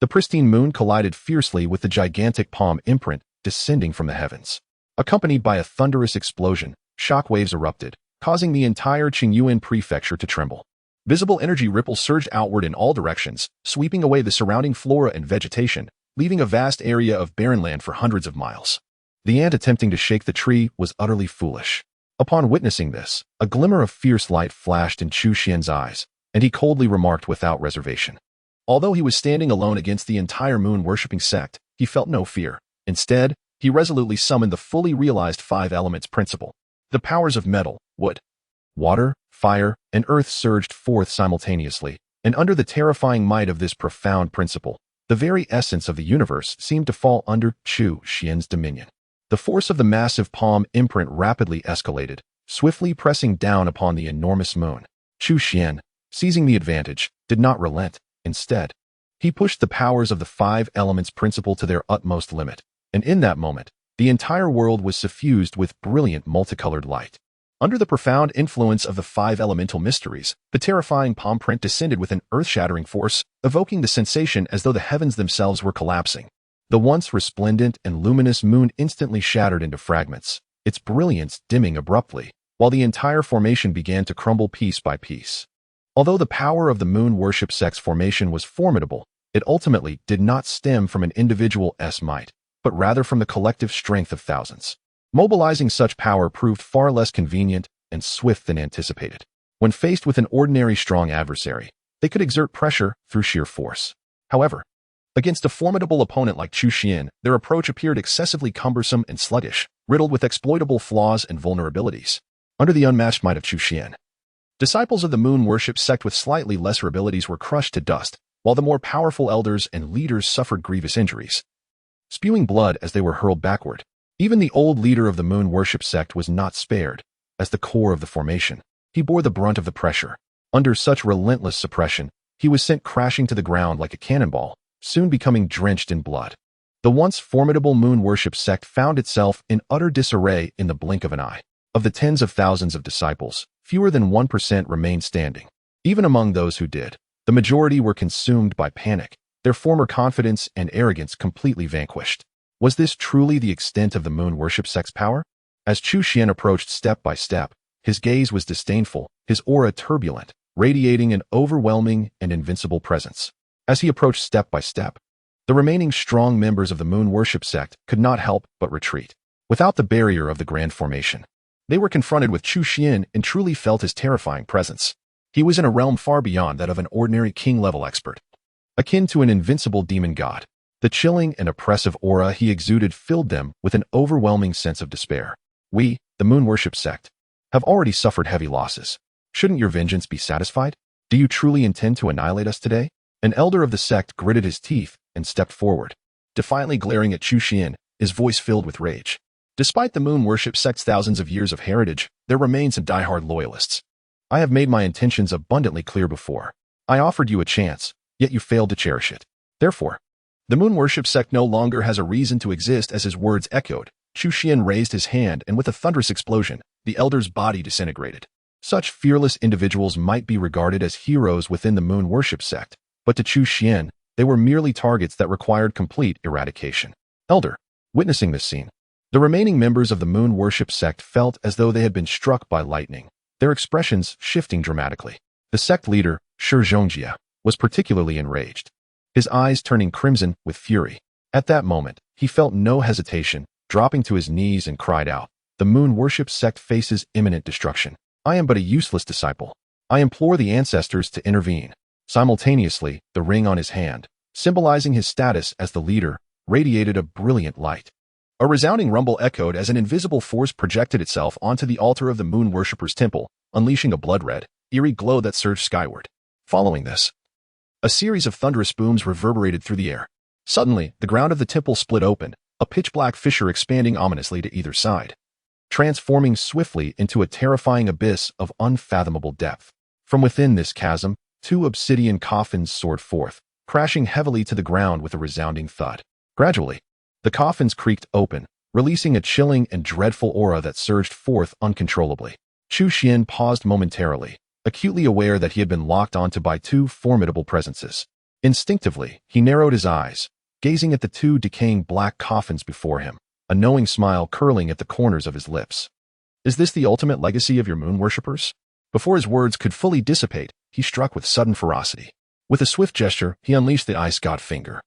the pristine moon collided fiercely with the gigantic palm imprint descending from the heavens. Accompanied by a thunderous explosion, shock waves erupted, causing the entire Qingyuan prefecture to tremble. Visible energy ripples surged outward in all directions, sweeping away the surrounding flora and vegetation, leaving a vast area of barren land for hundreds of miles. The ant attempting to shake the tree was utterly foolish. Upon witnessing this, a glimmer of fierce light flashed in Chu Xuan's eyes, and he coldly remarked without reservation. Although he was standing alone against the entire moon-worshipping sect, he felt no fear. Instead, he resolutely summoned the fully realized five elements principle. The powers of metal, wood, water, fire, and earth surged forth simultaneously, and under the terrifying might of this profound principle, the very essence of the universe seemed to fall under Chu Xuan's dominion. The force of the massive palm imprint rapidly escalated, swiftly pressing down upon the enormous moon. Chu Xuan, seizing the advantage, did not relent. Instead, he pushed the powers of the five elements principle to their utmost limit, and in that moment, the entire world was suffused with brilliant multicolored light. Under the profound influence of the five elemental mysteries, the terrifying palm print descended with an earth-shattering force, evoking the sensation as though the heavens themselves were collapsing. The once resplendent and luminous moon instantly shattered into fragments, its brilliance dimming abruptly, while the entire formation began to crumble piece by piece. Although the power of the moon worship sect's formation was formidable, it ultimately did not stem from an individual's might, but rather from the collective strength of thousands. Mobilizing such power proved far less convenient and swift than anticipated. When faced with an ordinary strong adversary, they could exert pressure through sheer force. However, against a formidable opponent like Chu Xuan, their approach appeared excessively cumbersome and sluggish, riddled with exploitable flaws and vulnerabilities. Under the unmatched might of Chu Xuan, disciples of the moon worship sect with slightly lesser abilities were crushed to dust, while the more powerful elders and leaders suffered grievous injuries, spewing blood as they were hurled backward. Even the old leader of the moon worship sect was not spared. As the core of the formation, he bore the brunt of the pressure. Under such relentless suppression, he was sent crashing to the ground like a cannonball, soon becoming drenched in blood. The once formidable moon worship sect found itself in utter disarray in the blink of an eye. Of the tens of thousands of disciples, fewer than 1% remained standing. Even among those who did, the majority were consumed by panic, their former confidence and arrogance completely vanquished. Was this truly the extent of the moon worship sect's power? As Chu Xuan approached step by step, his gaze was disdainful, his aura turbulent, radiating an overwhelming and invincible presence. As he approached step by step, the remaining strong members of the moon worship sect could not help but retreat. Without the barrier of the grand formation, they were confronted with Chu Xuan and truly felt his terrifying presence. He was in a realm far beyond that of an ordinary king-level expert, akin to an invincible demon god. The chilling and oppressive aura he exuded filled them with an overwhelming sense of despair. We, the moon worship sect, have already suffered heavy losses. Shouldn't your vengeance be satisfied? Do you truly intend to annihilate us today? An elder of the sect gritted his teeth and stepped forward, defiantly glaring at Chu Xuan, his voice filled with rage. Despite the moon worship sect's thousands of years of heritage, there remain some diehard loyalists. I have made my intentions abundantly clear before. I offered you a chance, yet you failed to cherish it. Therefore, the moon worship sect no longer has a reason to exist. As his words echoed, Chu Xuan raised his hand, and with a thunderous explosion, the elder's body disintegrated. Such fearless individuals might be regarded as heroes within the moon worship sect, but to Chu Xuan, they were merely targets that required complete eradication. Elder, witnessing this scene, the remaining members of the moon worship sect felt as though they had been struck by lightning, their expressions shifting dramatically. The sect leader, Shi Zhongjia, was particularly enraged, his eyes turning crimson with fury. At that moment, he felt no hesitation, dropping to his knees and cried out, "The moon worship sect faces imminent destruction. I am but a useless disciple. I implore the ancestors to intervene." Simultaneously, the ring on his hand, symbolizing his status as the leader, radiated a brilliant light. A resounding rumble echoed as an invisible force projected itself onto the altar of the moon worshipper's temple, unleashing a blood-red, eerie glow that surged skyward. Following this, a series of thunderous booms reverberated through the air. Suddenly, the ground of the temple split open, a pitch-black fissure expanding ominously to either side, transforming swiftly into a terrifying abyss of unfathomable depth. From within this chasm, two obsidian coffins soared forth, crashing heavily to the ground with a resounding thud. Gradually, the coffins creaked open, releasing a chilling and dreadful aura that surged forth uncontrollably. Chu Xuan paused momentarily, acutely aware that he had been locked onto by two formidable presences. Instinctively, he narrowed his eyes, gazing at the two decaying black coffins before him, a knowing smile curling at the corners of his lips. Is this the ultimate legacy of your moon worshippers? Before his words could fully dissipate, he struck with sudden ferocity. With a swift gesture, he unleashed the ice god finger,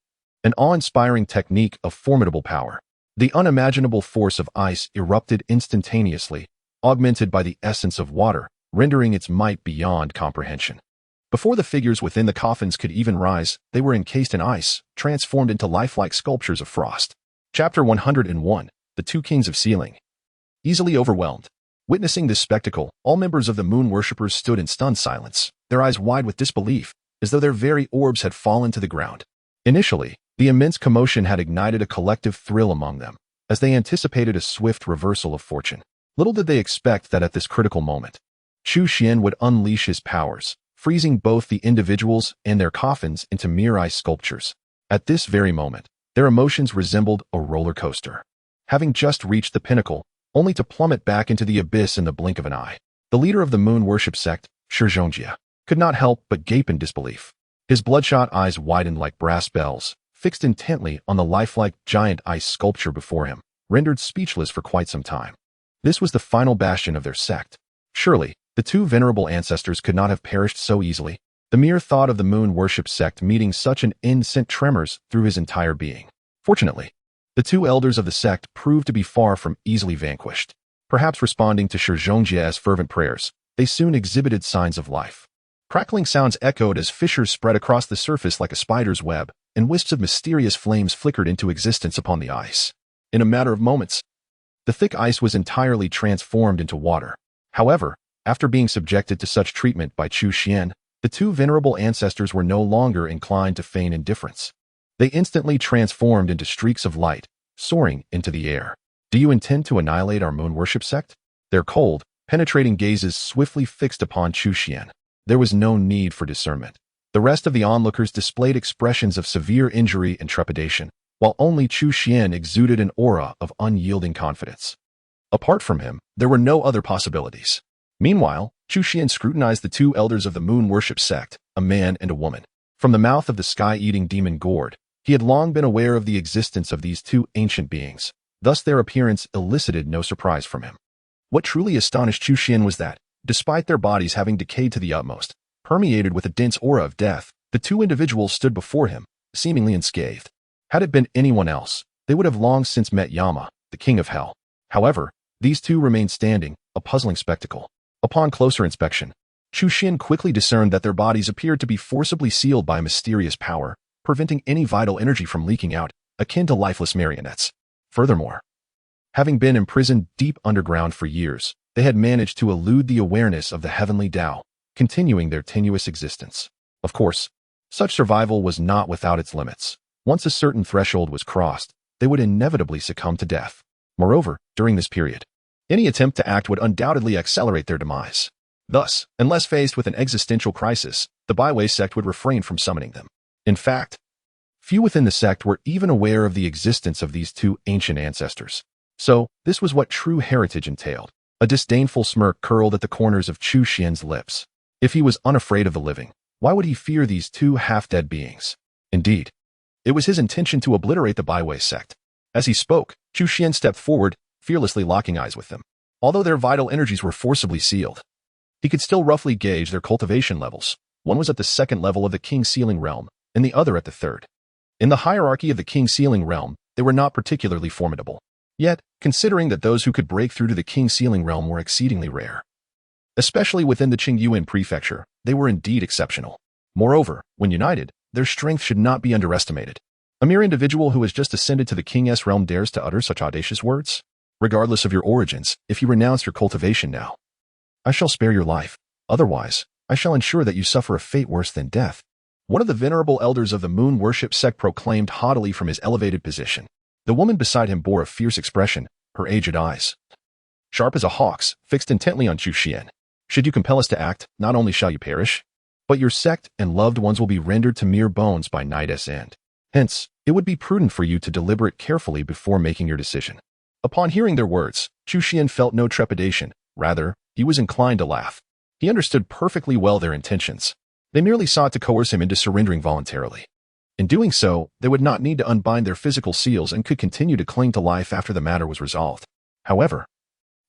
an awe-inspiring technique of formidable power. The unimaginable force of ice erupted instantaneously, augmented by the essence of water, rendering its might beyond comprehension. Before the figures within the coffins could even rise, they were encased in ice, transformed into lifelike sculptures of frost. Chapter 101, The Two Kings of Sealing. Easily overwhelmed. Witnessing this spectacle, all members of the moon worshippers stood in stunned silence, their eyes wide with disbelief, as though their very orbs had fallen to the ground. Initially, the immense commotion had ignited a collective thrill among them, as they anticipated a swift reversal of fortune. Little did they expect that at this critical moment, Chu Xuan would unleash his powers, freezing both the individuals and their coffins into mere ice sculptures. At this very moment, their emotions resembled a roller coaster, having just reached the pinnacle, only to plummet back into the abyss in the blink of an eye. The leader of the moon worship sect, Chu Xuan, could not help but gape in disbelief. His bloodshot eyes widened like brass bells, fixed intently on the lifelike giant ice sculpture before him, rendered speechless for quite some time. This was the final bastion of their sect. Surely, the two venerable ancestors could not have perished so easily. The mere thought of the moon worship sect meeting such an end sent tremors through his entire being. Fortunately, the two elders of the sect proved to be far from easily vanquished. Perhaps responding to Chu Xuan's fervent prayers, they soon exhibited signs of life. Crackling sounds echoed as fissures spread across the surface like a spider's web, and wisps of mysterious flames flickered into existence upon the ice. In a matter of moments, the thick ice was entirely transformed into water. However, after being subjected to such treatment by Chu Xuan, the two venerable ancestors were no longer inclined to feign indifference. They instantly transformed into streaks of light, soaring into the air. Do you intend to annihilate our moon worship sect? Their cold, penetrating gazes swiftly fixed upon Chu Xuan. There was no need for discernment. The rest of the onlookers displayed expressions of severe injury and trepidation, while only Chu Xuan exuded an aura of unyielding confidence. Apart from him, there were no other possibilities. Meanwhile, Chu Xuan scrutinized the two elders of the moon worship sect, a man and a woman. From the mouth of the sky-eating demon Gord, he had long been aware of the existence of these two ancient beings, thus their appearance elicited no surprise from him. What truly astonished Chu Xuan was that, despite their bodies having decayed to the utmost, permeated with a dense aura of death, the two individuals stood before him, seemingly unscathed. Had it been anyone else, they would have long since met Yama, the king of hell. However, these two remained standing, a puzzling spectacle. Upon closer inspection, Chu Xuan quickly discerned that their bodies appeared to be forcibly sealed by a mysterious power, preventing any vital energy from leaking out, akin to lifeless marionettes. Furthermore, having been imprisoned deep underground for years, they had managed to elude the awareness of the heavenly Tao, continuing their tenuous existence. Of course, such survival was not without its limits. Once a certain threshold was crossed, they would inevitably succumb to death. Moreover, during this period, any attempt to act would undoubtedly accelerate their demise. Thus, unless faced with an existential crisis, the Baiwei sect would refrain from summoning them. In fact, few within the sect were even aware of the existence of these two ancient ancestors. So, this was what true heritage entailed. A disdainful smirk curled at the corners of Chu Xuan's lips. If he was unafraid of the living, why would he fear these two half-dead beings? Indeed, it was his intention to obliterate the Baiwei sect. As he spoke, Chu Xuan stepped forward, fearlessly locking eyes with them. Although their vital energies were forcibly sealed, he could still roughly gauge their cultivation levels. One was at the second level of the King Sealing realm, and the other at the third. In the hierarchy of the King Sealing realm, they were not particularly formidable. Yet, considering that those who could break through to the King Sealing realm were exceedingly rare, especially within the Qingyuan prefecture, they were indeed exceptional. Moreover, when united, their strength should not be underestimated. A mere individual who has just ascended to the King's realm dares to utter such audacious words? Regardless of your origins, if you renounce your cultivation now, I shall spare your life. Otherwise, I shall ensure that you suffer a fate worse than death. One of the venerable elders of the moon worship sect proclaimed haughtily from his elevated position. The woman beside him bore a fierce expression, her aged eyes, sharp as a hawk's, fixed intently on Chu Xuan. Should you compel us to act, not only shall you perish, but your sect and loved ones will be rendered to mere bones by night's end. Hence, it would be prudent for you to deliberate carefully before making your decision. Upon hearing their words, Chu Xuan felt no trepidation. Rather, he was inclined to laugh. He understood perfectly well their intentions. They merely sought to coerce him into surrendering voluntarily. In doing so, they would not need to unbind their physical seals and could continue to cling to life after the matter was resolved. However,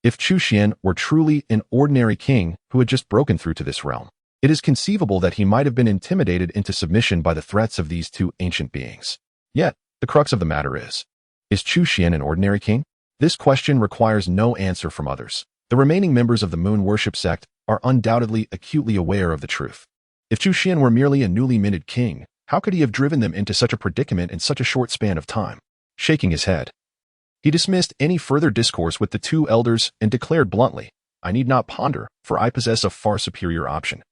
If Chu Xuan were truly an ordinary king who had just broken through to this realm, it is conceivable that he might have been intimidated into submission by the threats of these two ancient beings. Yet, the crux of the matter is Chu Xuan an ordinary king? This question requires no answer from others. The remaining members of the moon worship sect are undoubtedly acutely aware of the truth. If Chu Xuan were merely a newly minted king, how could he have driven them into such a predicament in such a short span of time? Shaking his head, he dismissed any further discourse with the two elders and declared bluntly, "I need not ponder, for I possess a far superior option,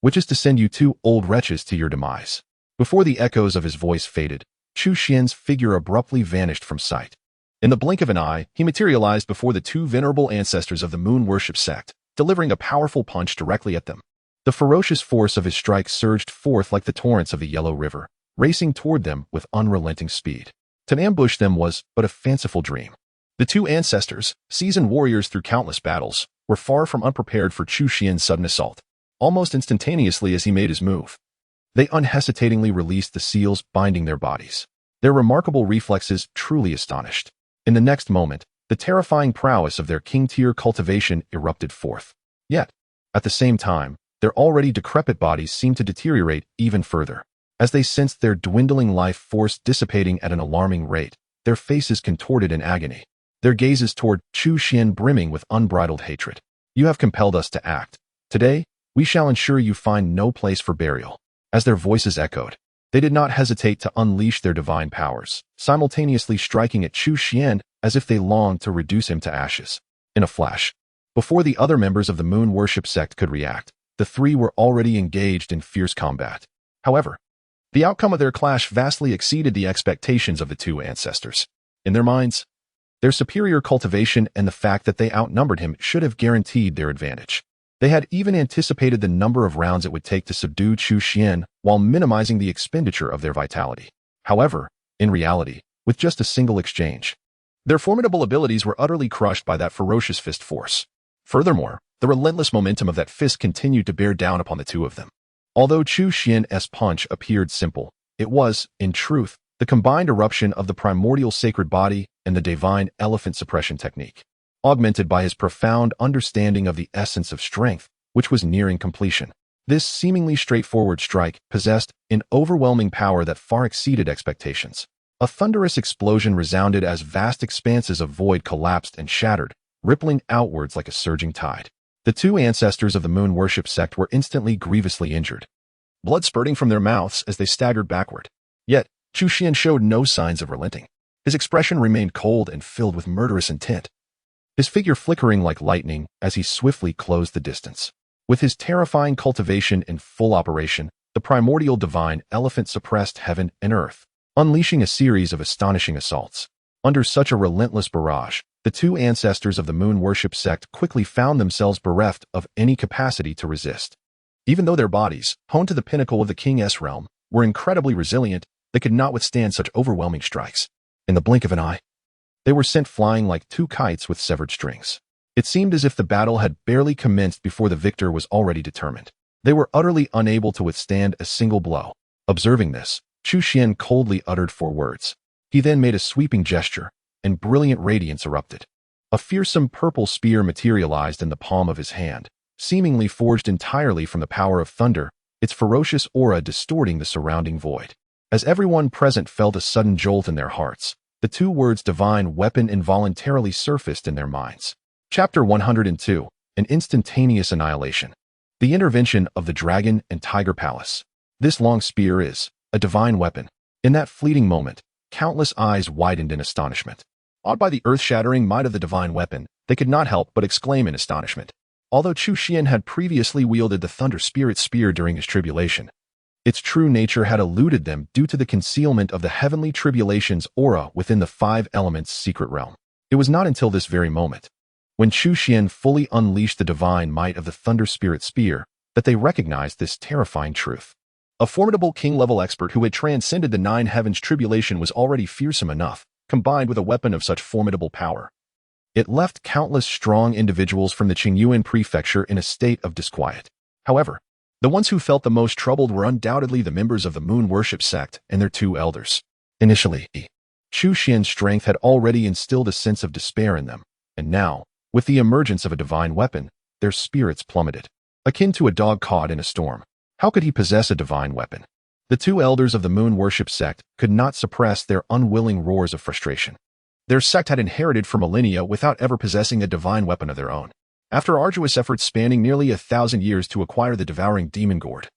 which is to send you two old wretches to your demise." Before the echoes of his voice faded, Chu Xuan's figure abruptly vanished from sight. In the blink of an eye, he materialized before the two venerable ancestors of the moon worship sect, delivering a powerful punch directly at them. The ferocious force of his strike surged forth like the torrents of the Yellow River, racing toward them with unrelenting speed. To ambush them was but a fanciful dream. The two ancestors, seasoned warriors through countless battles, were far from unprepared for Chu Xuan's sudden assault. Almost instantaneously as he made his move, they unhesitatingly released the seals binding their bodies. Their remarkable reflexes truly astonished. In the next moment, the terrifying prowess of their king-tier cultivation erupted forth. Yet, at the same time, their already decrepit bodies seemed to deteriorate even further. As they sensed their dwindling life force dissipating at an alarming rate, their faces contorted in agony, their gazes toward Chu Xuan brimming with unbridled hatred. "You have compelled us to act. Today, we shall ensure you find no place for burial." As their voices echoed, they did not hesitate to unleash their divine powers, simultaneously striking at Chu Xuan as if they longed to reduce him to ashes. In a flash, before the other members of the moon worship sect could react, the three were already engaged in fierce combat. However, the outcome of their clash vastly exceeded the expectations of the two ancestors. In their minds, their superior cultivation and the fact that they outnumbered him should have guaranteed their advantage. They had even anticipated the number of rounds it would take to subdue Chu Xuan while minimizing the expenditure of their vitality. However, in reality, with just a single exchange, their formidable abilities were utterly crushed by that ferocious fist force. Furthermore, the relentless momentum of that fist continued to bear down upon the two of them. Although Chu Xuan's punch appeared simple, it was, in truth, the combined eruption of the primordial sacred body and the divine elephant suppression technique, augmented by his profound understanding of the essence of strength, which was nearing completion. This seemingly straightforward strike possessed an overwhelming power that far exceeded expectations. A thunderous explosion resounded as vast expanses of void collapsed and shattered, rippling outwards like a surging tide. The two ancestors of the moon worship sect were instantly grievously injured, blood spurting from their mouths as they staggered backward. Yet, Chu Xuan showed no signs of relenting. His expression remained cold and filled with murderous intent, his figure flickering like lightning as he swiftly closed the distance. With his terrifying cultivation in full operation, the primordial divine elephant suppressed heaven and earth, unleashing a series of astonishing assaults. Under such a relentless barrage, the two ancestors of the moon worship sect quickly found themselves bereft of any capacity to resist. Even though their bodies, honed to the pinnacle of the King's realm, were incredibly resilient, they could not withstand such overwhelming strikes. In the blink of an eye, they were sent flying like two kites with severed strings. It seemed as if the battle had barely commenced before the victor was already determined. They were utterly unable to withstand a single blow. Observing this, Chu Xuan coldly uttered 4 words. He then made a sweeping gesture, and brilliant radiance erupted. A fearsome purple spear materialized in the palm of his hand, seemingly forged entirely from the power of thunder, its ferocious aura distorting the surrounding void. As everyone present felt a sudden jolt in their hearts, the 2 words divine weapon involuntarily surfaced in their minds. Chapter 102, An Instantaneous Annihilation. The Intervention of the Dragon and Tiger Palace. This long spear is a divine weapon. In that fleeting moment, countless eyes widened in astonishment. Awed by the earth-shattering might of the divine weapon, they could not help but exclaim in astonishment. Although Chu Xuan had previously wielded the Thunder Spirit Spear during his tribulation, its true nature had eluded them due to the concealment of the heavenly tribulation's aura within the 5 elements' secret realm. It was not until this very moment, when Chu Xuan fully unleashed the divine might of the Thunder Spirit Spear, that they recognized this terrifying truth. A formidable king-level expert who had transcended the 9 heavens' tribulation was already fearsome enough, combined with a weapon of such formidable power. It left countless strong individuals from the Qingyuan prefecture in a state of disquiet. However, the ones who felt the most troubled were undoubtedly the members of the moon worship sect and their 2 elders. Initially, Chu Xuan's strength had already instilled a sense of despair in them, and now, With the emergence of a divine weapon, their spirits plummeted. Akin to a dog caught in a storm. How could he possess a divine weapon? The two elders of the moon worship sect could not suppress their unwilling roars of frustration. Their sect had inherited for millennia without ever possessing a divine weapon of their own. After arduous efforts spanning nearly 1,000 years to acquire the devouring demon gourd,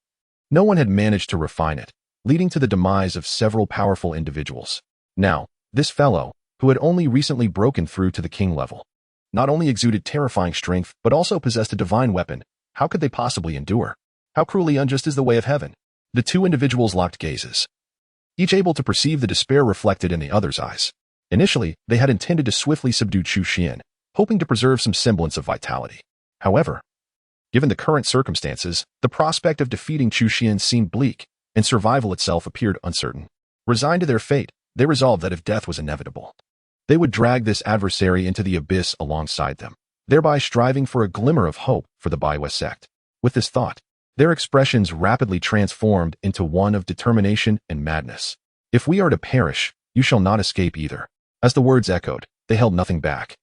no one had managed to refine it, leading to the demise of several powerful individuals. Now, this fellow, who had only recently broken through to the king level, not only exuded terrifying strength but also possessed a divine weapon. How could they possibly endure? How cruelly unjust is the way of heaven? The two individuals locked gazes, each able to perceive the despair reflected in the other's eyes. Initially, they had intended to swiftly subdue Chu Xuan, hoping to preserve some semblance of vitality. However, given the current circumstances, the prospect of defeating Chu Xuan seemed bleak, and survival itself appeared uncertain. Resigned to their fate, they resolved that if death was inevitable, they would drag this adversary into the abyss alongside them, thereby striving for a glimmer of hope for the Baiwa sect. With this thought, their expressions rapidly transformed into one of determination and madness. If we are to perish, you shall not escape either. As the words echoed, they held nothing back,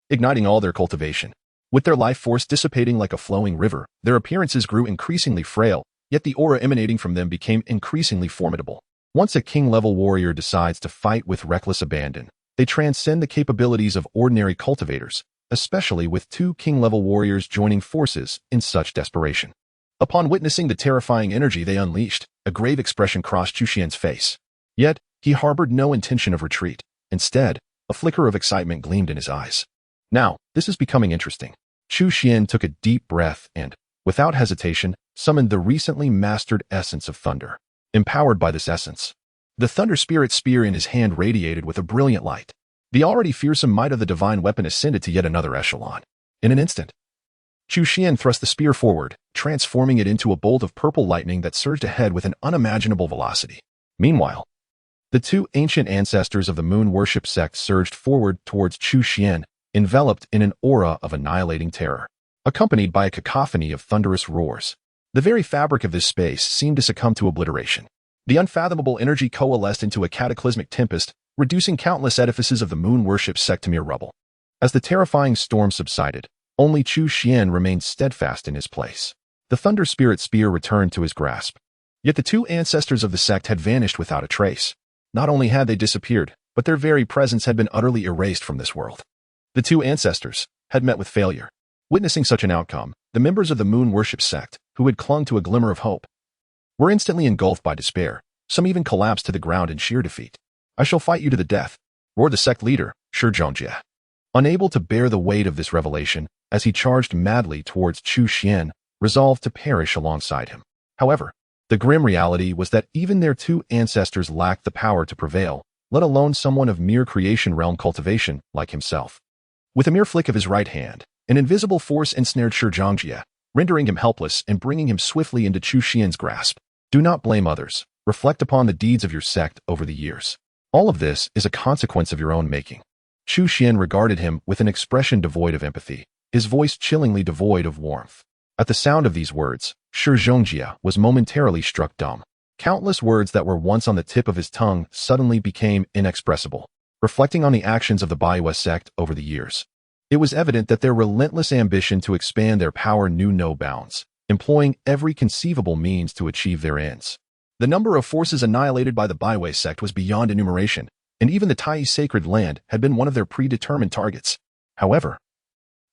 igniting all their cultivation. With their life force dissipating like a flowing river, their appearances grew increasingly frail, yet the aura emanating from them became increasingly formidable. Once a king-level warrior decides to fight with reckless abandon, they transcend the capabilities of ordinary cultivators, especially with two king-level warriors joining forces in such desperation. Upon witnessing the terrifying energy they unleashed, a grave expression crossed Chu Xuan's face. Yet, he harbored no intention of retreat. Instead, a flicker of excitement gleamed in his eyes. Now, this is becoming interesting. Chu Xuan took a deep breath and, without hesitation, summoned the recently mastered essence of thunder. Empowered by this essence, the thunder spirit spear in his hand radiated with a brilliant light. The already fearsome might of the divine weapon ascended to yet another echelon. In an instant, Chu Xuan thrust the spear forward, transforming it into a bolt of purple lightning that surged ahead with an unimaginable velocity. Meanwhile, the two ancient ancestors of the moon worship sect surged forward towards Chu Xuan, enveloped in an aura of annihilating terror, accompanied by a cacophony of thunderous roars. The very fabric of this space seemed to succumb to obliteration. The unfathomable energy coalesced into a cataclysmic tempest, reducing countless edifices of the moon worship sect to mere rubble. As the terrifying storm subsided, only Chu Xuan remained steadfast in his place. The thunder spirit spear returned to his grasp. Yet the two ancestors of the sect had vanished without a trace. Not only had they disappeared, but their very presence had been utterly erased from this world. The two ancestors had met with failure. Witnessing such an outcome, the members of the moon worship sect, who had clung to a glimmer of hope, were instantly engulfed by despair. Some even collapsed to the ground in sheer defeat. "I shall fight you to the death," roared the sect leader, Shi Zhongjie. Unable to bear the weight of this revelation, as he charged madly towards Chu Xuan, resolved to perish alongside him. However, the grim reality was that even their two ancestors lacked the power to prevail, let alone someone of mere creation realm cultivation like himself. With a mere flick of his right hand, an invisible force ensnared Shi Zhongjie, rendering him helpless and bringing him swiftly into Chu Xuan's grasp. Do not blame others. Reflect upon the deeds of your sect over the years. All of this is a consequence of your own making. Chu Xuan regarded him with an expression devoid of empathy, his voice chillingly devoid of warmth. At the sound of these words, Shi Zhongjie was momentarily struck dumb. Countless words that were once on the tip of his tongue suddenly became inexpressible. Reflecting on the actions of the Baiwa sect over the years, it was evident that their relentless ambition to expand their power knew no bounds, employing every conceivable means to achieve their ends. The number of forces annihilated by the Baiwa sect was beyond enumeration, and even the Tai sacred land had been one of their predetermined targets. However,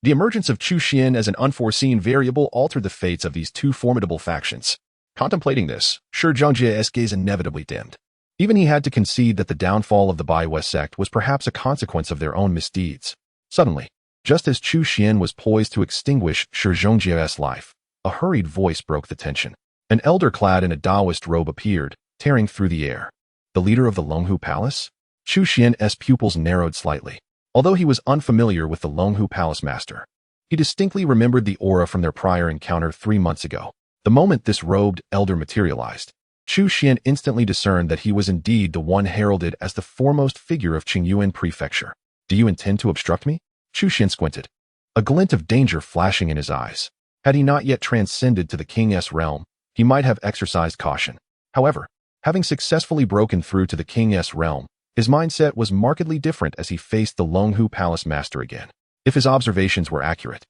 the emergence of Chu Xuan as an unforeseen variable altered the fates of these two formidable factions. Contemplating this, Shi Zhongjie's gaze inevitably dimmed. Even he had to concede that the downfall of the Baiwa sect was perhaps a consequence of their own misdeeds. Suddenly, just as Chu Xuan was poised to extinguish Shi Zhongjie's life, a hurried voice broke the tension. An elder clad in a Taoist robe appeared, tearing through the air. The leader of the Longhu Palace? Chu Xuan's pupils narrowed slightly. Although he was unfamiliar with the Longhu Palace master, he distinctly remembered the aura from their prior encounter 3 months ago. The moment this robed elder materialized, Chu Xuan instantly discerned that he was indeed the one heralded as the foremost figure of Qingyuan Prefecture. "Do you intend to obstruct me?" Chu Xuan squinted, a glint of danger flashing in his eyes. Had he not yet transcended to the king's realm, he might have exercised caution. However, having successfully broken through to the king's realm, his mindset was markedly different as he faced the Longhu Palace master again. if his observations were accurate.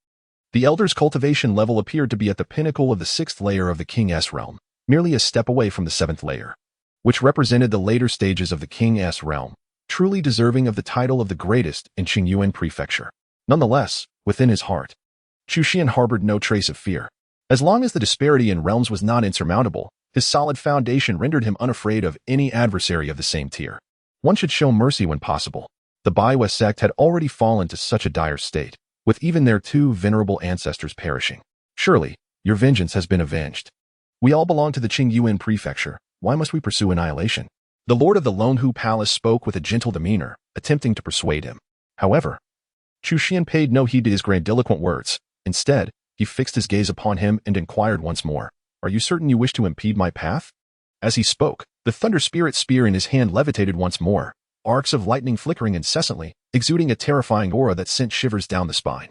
The elder's cultivation level appeared to be at the pinnacle of the 6th layer of the King's realm, merely a step away from the 7th layer, which represented the later stages of the King's realm, truly deserving of the title of the greatest in Qingyuan Prefecture. Nonetheless, within his heart, Chu Xuan harbored no trace of fear. As long as the disparity in realms was not insurmountable, his solid foundation rendered him unafraid of any adversary of the same tier. One should show mercy when possible. The Baiwa sect had already fallen to such a dire state, with even their 2 venerable ancestors perishing. Surely, your vengeance has been avenged. We all belong to the Qingyuan Prefecture. Why must we pursue annihilation? The Lord of the Longhu Palace spoke with a gentle demeanor, attempting to persuade him. However, Chu Xuan paid no heed to his grandiloquent words. Instead, he fixed his gaze upon him and inquired once more, "Are you certain you wish to impede my path?" As he spoke, the Thunder Spirit spear in his hand levitated once more, arcs of lightning flickering incessantly, exuding a terrifying aura that sent shivers down the spine.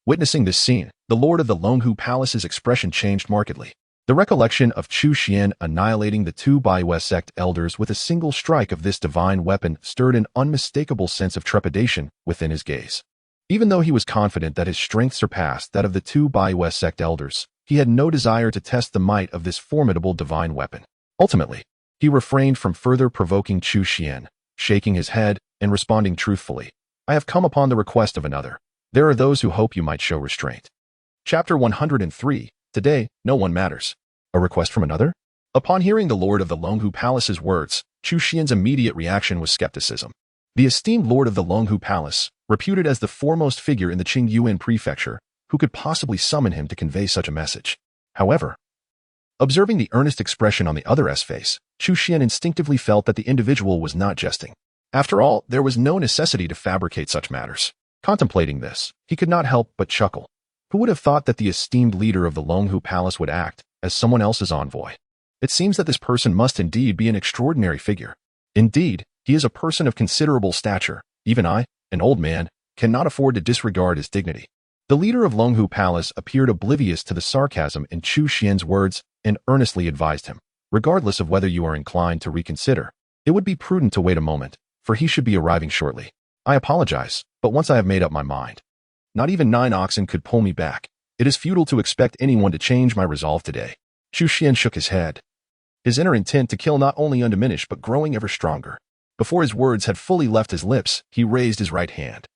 Witnessing this scene, the Lord of the Longhu Palace's expression changed markedly. The recollection of Chu Xuan annihilating the 2 Baiwa sect elders with a single strike of this divine weapon stirred an unmistakable sense of trepidation within his gaze. Even though he was confident that his strength surpassed that of the 2 Baiwa sect elders, he had no desire to test the might of this formidable divine weapon. Ultimately, he refrained from further provoking Chu Xuan, shaking his head and responding truthfully, "I have come upon the request of another. There are those who hope you might show restraint." Chapter 103. Today, no one matters. A request from another? Upon hearing the Lord of the Longhu Palace's words, Chu Xuan's immediate reaction was skepticism. The esteemed Lord of the Longhu Palace, reputed as the foremost figure in the Qingyuan Prefecture, who could possibly summon him to convey such a message? However, observing the earnest expression on the other's face, Chu Xuan instinctively felt that the individual was not jesting. After all, there was no necessity to fabricate such matters. Contemplating this, he could not help but chuckle. Who would have thought that the esteemed leader of the Longhu Palace would act as someone else's envoy? It seems that this person must indeed be an extraordinary figure. Indeed, he is a person of considerable stature. Even I, an old man, cannot afford to disregard his dignity. The leader of Longhu Palace appeared oblivious to the sarcasm in Chu Xuan's words and earnestly advised him, regardless of whether you are inclined to reconsider, it would be prudent to wait a moment, for he should be arriving shortly. I apologize, but once I have made up my mind, not even 9 oxen could pull me back. It is futile to expect anyone to change my resolve today. Chu Xuan shook his head, his inner intent to kill not only undiminished but growing ever stronger. Before his words had fully left his lips, he raised his right hand,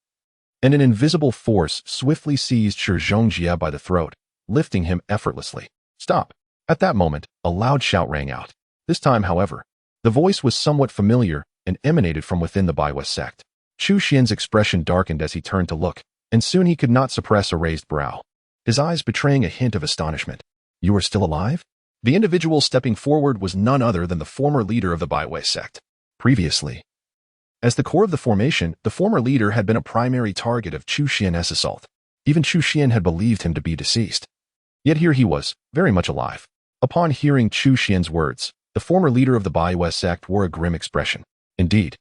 and an invisible force swiftly seized Shi Zhongjia by the throat, lifting him effortlessly. Stop! At that moment, a loud shout rang out. This time, however, the voice was somewhat familiar and emanated from within the Baiwa sect. Chu Xuan's expression darkened as he turned to look, and soon he could not suppress a raised brow, his eyes betraying a hint of astonishment. You are still alive? The individual stepping forward was none other than the former leader of the Baiwa sect. Previously, as the core of the formation, the former leader had been a primary target of Chu Xuan's assault. Even Chu Xuan had believed him to be deceased. Yet here he was, very much alive. Upon hearing Chu Xuan's words, the former leader of the Baiwa sect wore a grim expression. Indeed,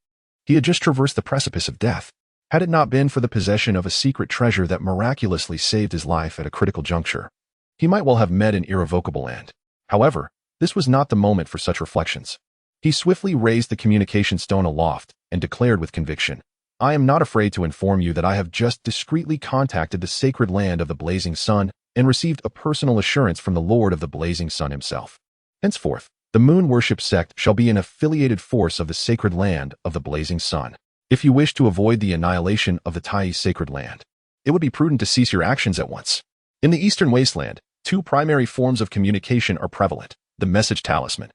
he had just traversed the precipice of death. Had it not been for the possession of a secret treasure that miraculously saved his life at a critical juncture, he might well have met an irrevocable end. However, this was not the moment for such reflections. He swiftly raised the communication stone aloft and declared with conviction, I am not afraid to inform you that I have just discreetly contacted the sacred land of the Blazing Sun and received a personal assurance from the Lord of the Blazing Sun himself. Henceforth, the Moon Worship sect shall be an affiliated force of the sacred land of the Blazing Sun. If you wish to avoid the annihilation of the Tai sacred land, it would be prudent to cease your actions at once. In the Eastern Wasteland, 2 primary forms of communication are prevalent. The message talisman,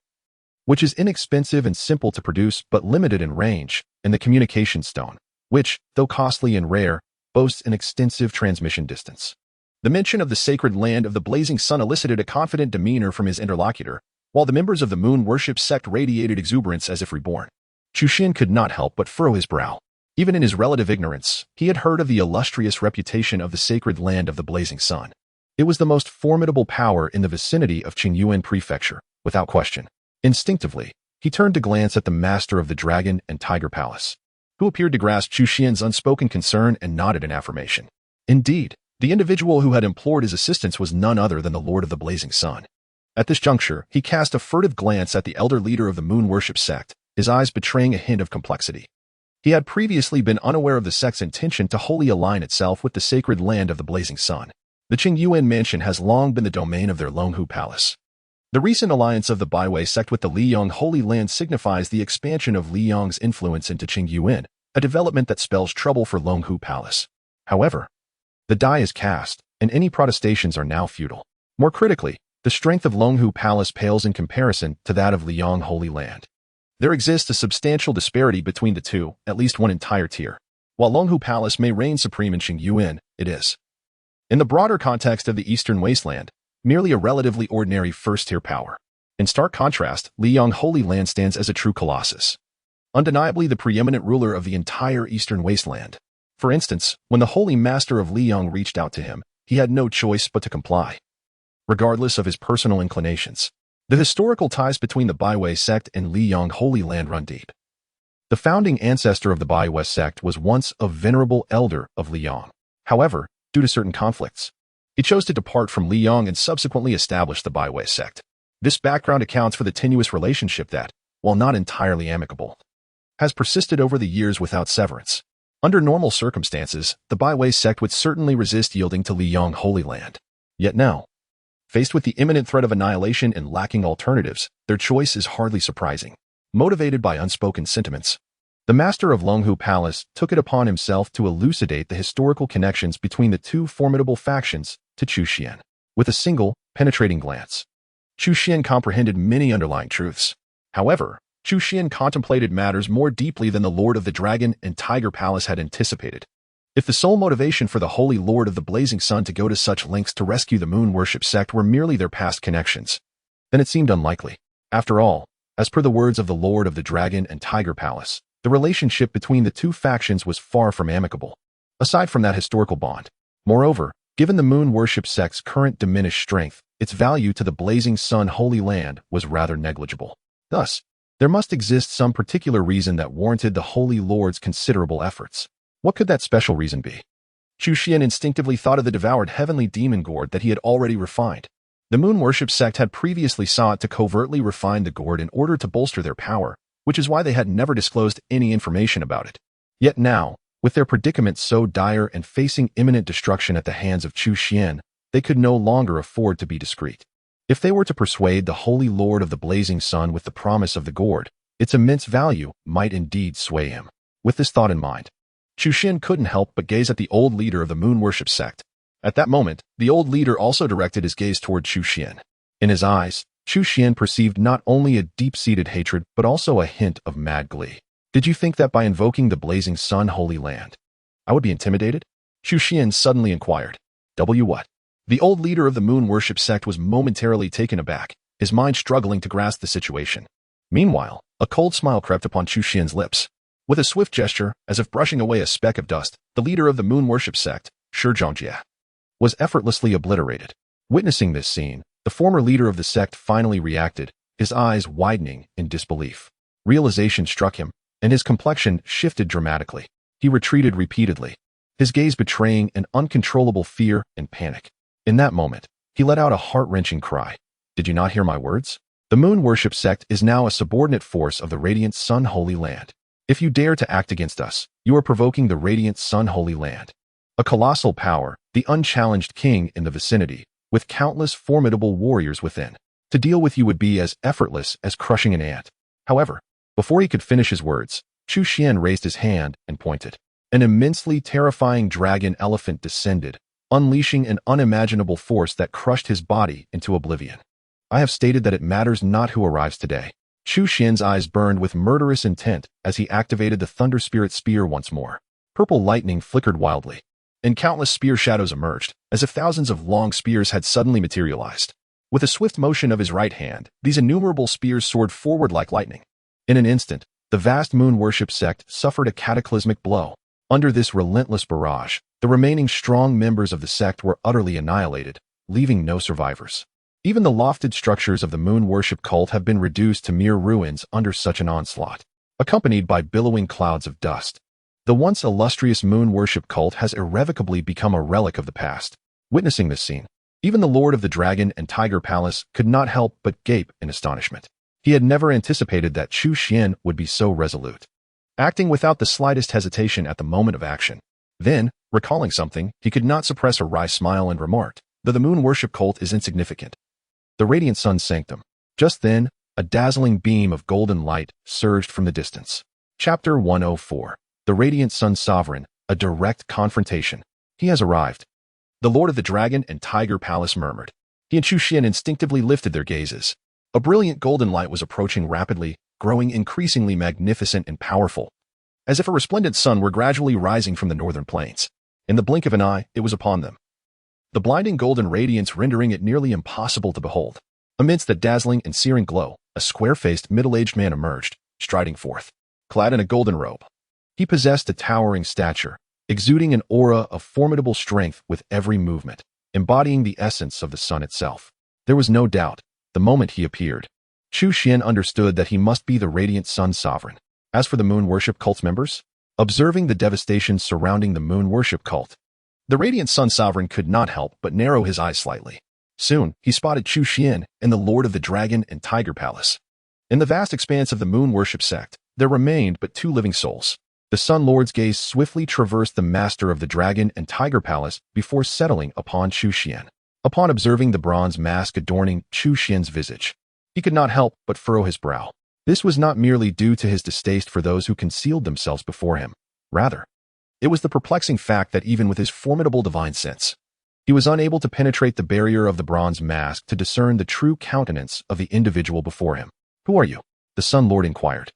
which is inexpensive and simple to produce but limited in range, and the communication stone, which, though costly and rare, boasts an extensive transmission distance. The mention of the sacred land of the Blazing Sun elicited a confident demeanor from his interlocutor, while the members of the Moon Worship sect radiated exuberance as if reborn. Chu Xuan could not help but furrow his brow. Even in his relative ignorance, he had heard of the illustrious reputation of the sacred land of the Blazing Sun. It was the most formidable power in the vicinity of Qingyuan Prefecture, without question. Instinctively, he turned to glance at the master of the Dragon and Tiger Palace, who appeared to grasp Chu Xuan's unspoken concern and nodded in affirmation. Indeed, the individual who had implored his assistance was none other than the Lord of the Blazing Sun. At this juncture, he cast a furtive glance at the elder leader of the Moon Worship sect, his eyes betraying a hint of complexity. He had previously been unaware of the sect's intention to wholly align itself with the sacred land of the blazing sun. The Qingyuan mansion has long been the domain of their Longhu Palace. The recent alliance of the Baiwei sect with the Liyang Holy Land signifies the expansion of Liyang's influence into Qingyuan, a development that spells trouble for Longhu Palace. However, the die is cast, and any protestations are now futile. More critically, the strength of Longhu Palace pales in comparison to that of Liyang Holy Land. There exists a substantial disparity between the two, at least one entire tier. While Longhu Palace may reign supreme in Qingyuan, it is, in the broader context of the Eastern Wasteland, merely a relatively ordinary first-tier power. In stark contrast, Liyang Holy Land stands as a true colossus, undeniably the preeminent ruler of the entire Eastern Wasteland. For instance, when the Holy Master of Liyang reached out to him, he had no choice but to comply, regardless of his personal inclinations. The historical ties between the Baiwei sect and Liyang Holy Land run deep. The founding ancestor of the Baiwei sect was once a venerable elder of Liyang. However, due to certain conflicts, he chose to depart from Liyang and subsequently establish the Baiwei sect. This background accounts for the tenuous relationship that, while not entirely amicable, has persisted over the years without severance. Under normal circumstances, the Baiwei sect would certainly resist yielding to Liyang Holy Land. Yet now, faced with the imminent threat of annihilation and lacking alternatives, their choice is hardly surprising. Motivated by unspoken sentiments, the master of Longhu Palace took it upon himself to elucidate the historical connections between the two formidable factions to Chu Xuan. With a single, penetrating glance, Chu Xuan comprehended many underlying truths. However, Chu Xuan contemplated matters more deeply than the Lord of the Dragon and Tiger Palace had anticipated. If the sole motivation for the Holy Lord of the Blazing Sun to go to such lengths to rescue the moon worship sect were merely their past connections, then it seemed unlikely. After all, as per the words of the Lord of the Dragon and Tiger Palace, the relationship between the two factions was far from amicable, aside from that historical bond. Moreover, given the moon worship sect's current diminished strength, its value to the Blazing Sun Holy Land was rather negligible. Thus, there must exist some particular reason that warranted the Holy Lord's considerable efforts. What could that special reason be? Chu Xuan instinctively thought of the devoured heavenly demon gourd that he had already refined. The moon worship sect had previously sought to covertly refine the gourd in order to bolster their power, which is why they had never disclosed any information about it. Yet now, with their predicament so dire and facing imminent destruction at the hands of Chu Xuan, they could no longer afford to be discreet. If they were to persuade the Holy Lord of the Blazing Sun with the promise of the gourd, its immense value might indeed sway him. With this thought in mind, Chu Xuan couldn't help but gaze at the old leader of the moon worship sect. At that moment, the old leader also directed his gaze toward Chu Xuan. In his eyes, Chu Xuan perceived not only a deep-seated hatred, but also a hint of mad glee. Did you think that by invoking the Blazing Sun Holy Land, I would be intimidated? Chu Xuan suddenly inquired. What? The old leader of the moon worship sect was momentarily taken aback, his mind struggling to grasp the situation. Meanwhile, a cold smile crept upon Chu Xuan's lips. With a swift gesture, as if brushing away a speck of dust, the leader of the moon worship sect, Shi Zhongjie, was effortlessly obliterated. Witnessing this scene, the former leader of the sect finally reacted, his eyes widening in disbelief. Realization struck him, and his complexion shifted dramatically. He retreated repeatedly, his gaze betraying an uncontrollable fear and panic. In that moment, he let out a heart-wrenching cry. Did you not hear my words? The moon worship sect is now a subordinate force of the Radiant Sun Holy Land. If you dare to act against us, you are provoking the Radiant Sun Holy Land, a colossal power, the unchallenged king in the vicinity, with countless formidable warriors within. To deal with you would be as effortless as crushing an ant. However, before he could finish his words, Chu Xuan raised his hand and pointed. An immensely terrifying dragon elephant descended, unleashing an unimaginable force that crushed his body into oblivion. I have stated that it matters not who arrives today. Chu Xuan's eyes burned with murderous intent as he activated the Thunder Spirit Spear once more. Purple lightning flickered wildly, and countless spear shadows emerged, as if thousands of long spears had suddenly materialized. With a swift motion of his right hand, these innumerable spears soared forward like lightning. In an instant, the vast moon worship sect suffered a cataclysmic blow. Under this relentless barrage, the remaining strong members of the sect were utterly annihilated, leaving no survivors. Even the lofted structures of the moon worship cult have been reduced to mere ruins under such an onslaught, accompanied by billowing clouds of dust. The once illustrious moon worship cult has irrevocably become a relic of the past. Witnessing this scene, even the Lord of the Dragon and Tiger Palace could not help but gape in astonishment. He had never anticipated that Chu Xuan would be so resolute. acting without the slightest hesitation at the moment of action. Then, recalling something, he could not suppress a wry smile and remarked, "Though the moon worship cult is insignificant, the radiant sun's sanctum." Just then, a dazzling beam of golden light surged from the distance. Chapter 104. The Radiant Sun Sovereign, a direct confrontation. He has arrived. The Lord of the Dragon and Tiger Palace murmured. He and Chu Xuan instinctively lifted their gazes. A brilliant golden light was approaching rapidly, growing increasingly magnificent and powerful, as if a resplendent sun were gradually rising from the northern plains. In the blink of an eye, it was upon them, the blinding golden radiance rendering it nearly impossible to behold. Amidst the dazzling and searing glow, a square-faced, middle-aged man emerged, striding forth, clad in a golden robe. He possessed a towering stature, exuding an aura of formidable strength with every movement, embodying the essence of the sun itself. There was no doubt, the moment he appeared, Chu Xuan understood that he must be the Radiant Sun Sovereign. As for the Moon Worship Cult's members, observing the devastation surrounding the Moon Worship Cult, the Radiant Sun Sovereign could not help but narrow his eyes slightly. Soon, he spotted Chu Xuan and the Lord of the Dragon and Tiger Palace. In the vast expanse of the Moon Worship sect, there remained but two living souls. The Sun Lord's gaze swiftly traversed the Master of the Dragon and Tiger Palace before settling upon Chu Xuan. Upon observing the bronze mask adorning Chu Xuan's visage, he could not help but furrow his brow. This was not merely due to his distaste for those who concealed themselves before him. Rather, it was the perplexing fact that even with his formidable divine sense, he was unable to penetrate the barrier of the bronze mask to discern the true countenance of the individual before him. "Who are you?" the Sun Lord inquired,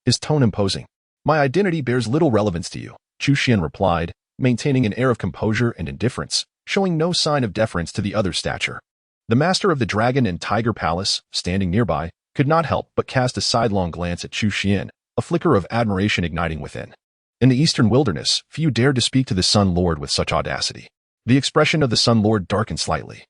his tone imposing. "My identity bears little relevance to you," Chu Xuan replied, maintaining an air of composure and indifference, showing no sign of deference to the other's stature. The Master of the Dragon and Tiger Palace, standing nearby, could not help but cast a sidelong glance at Chu Xuan, a flicker of admiration igniting within. In the eastern wilderness, few dared to speak to the Sun Lord with such audacity. The expression of the Sun Lord darkened slightly,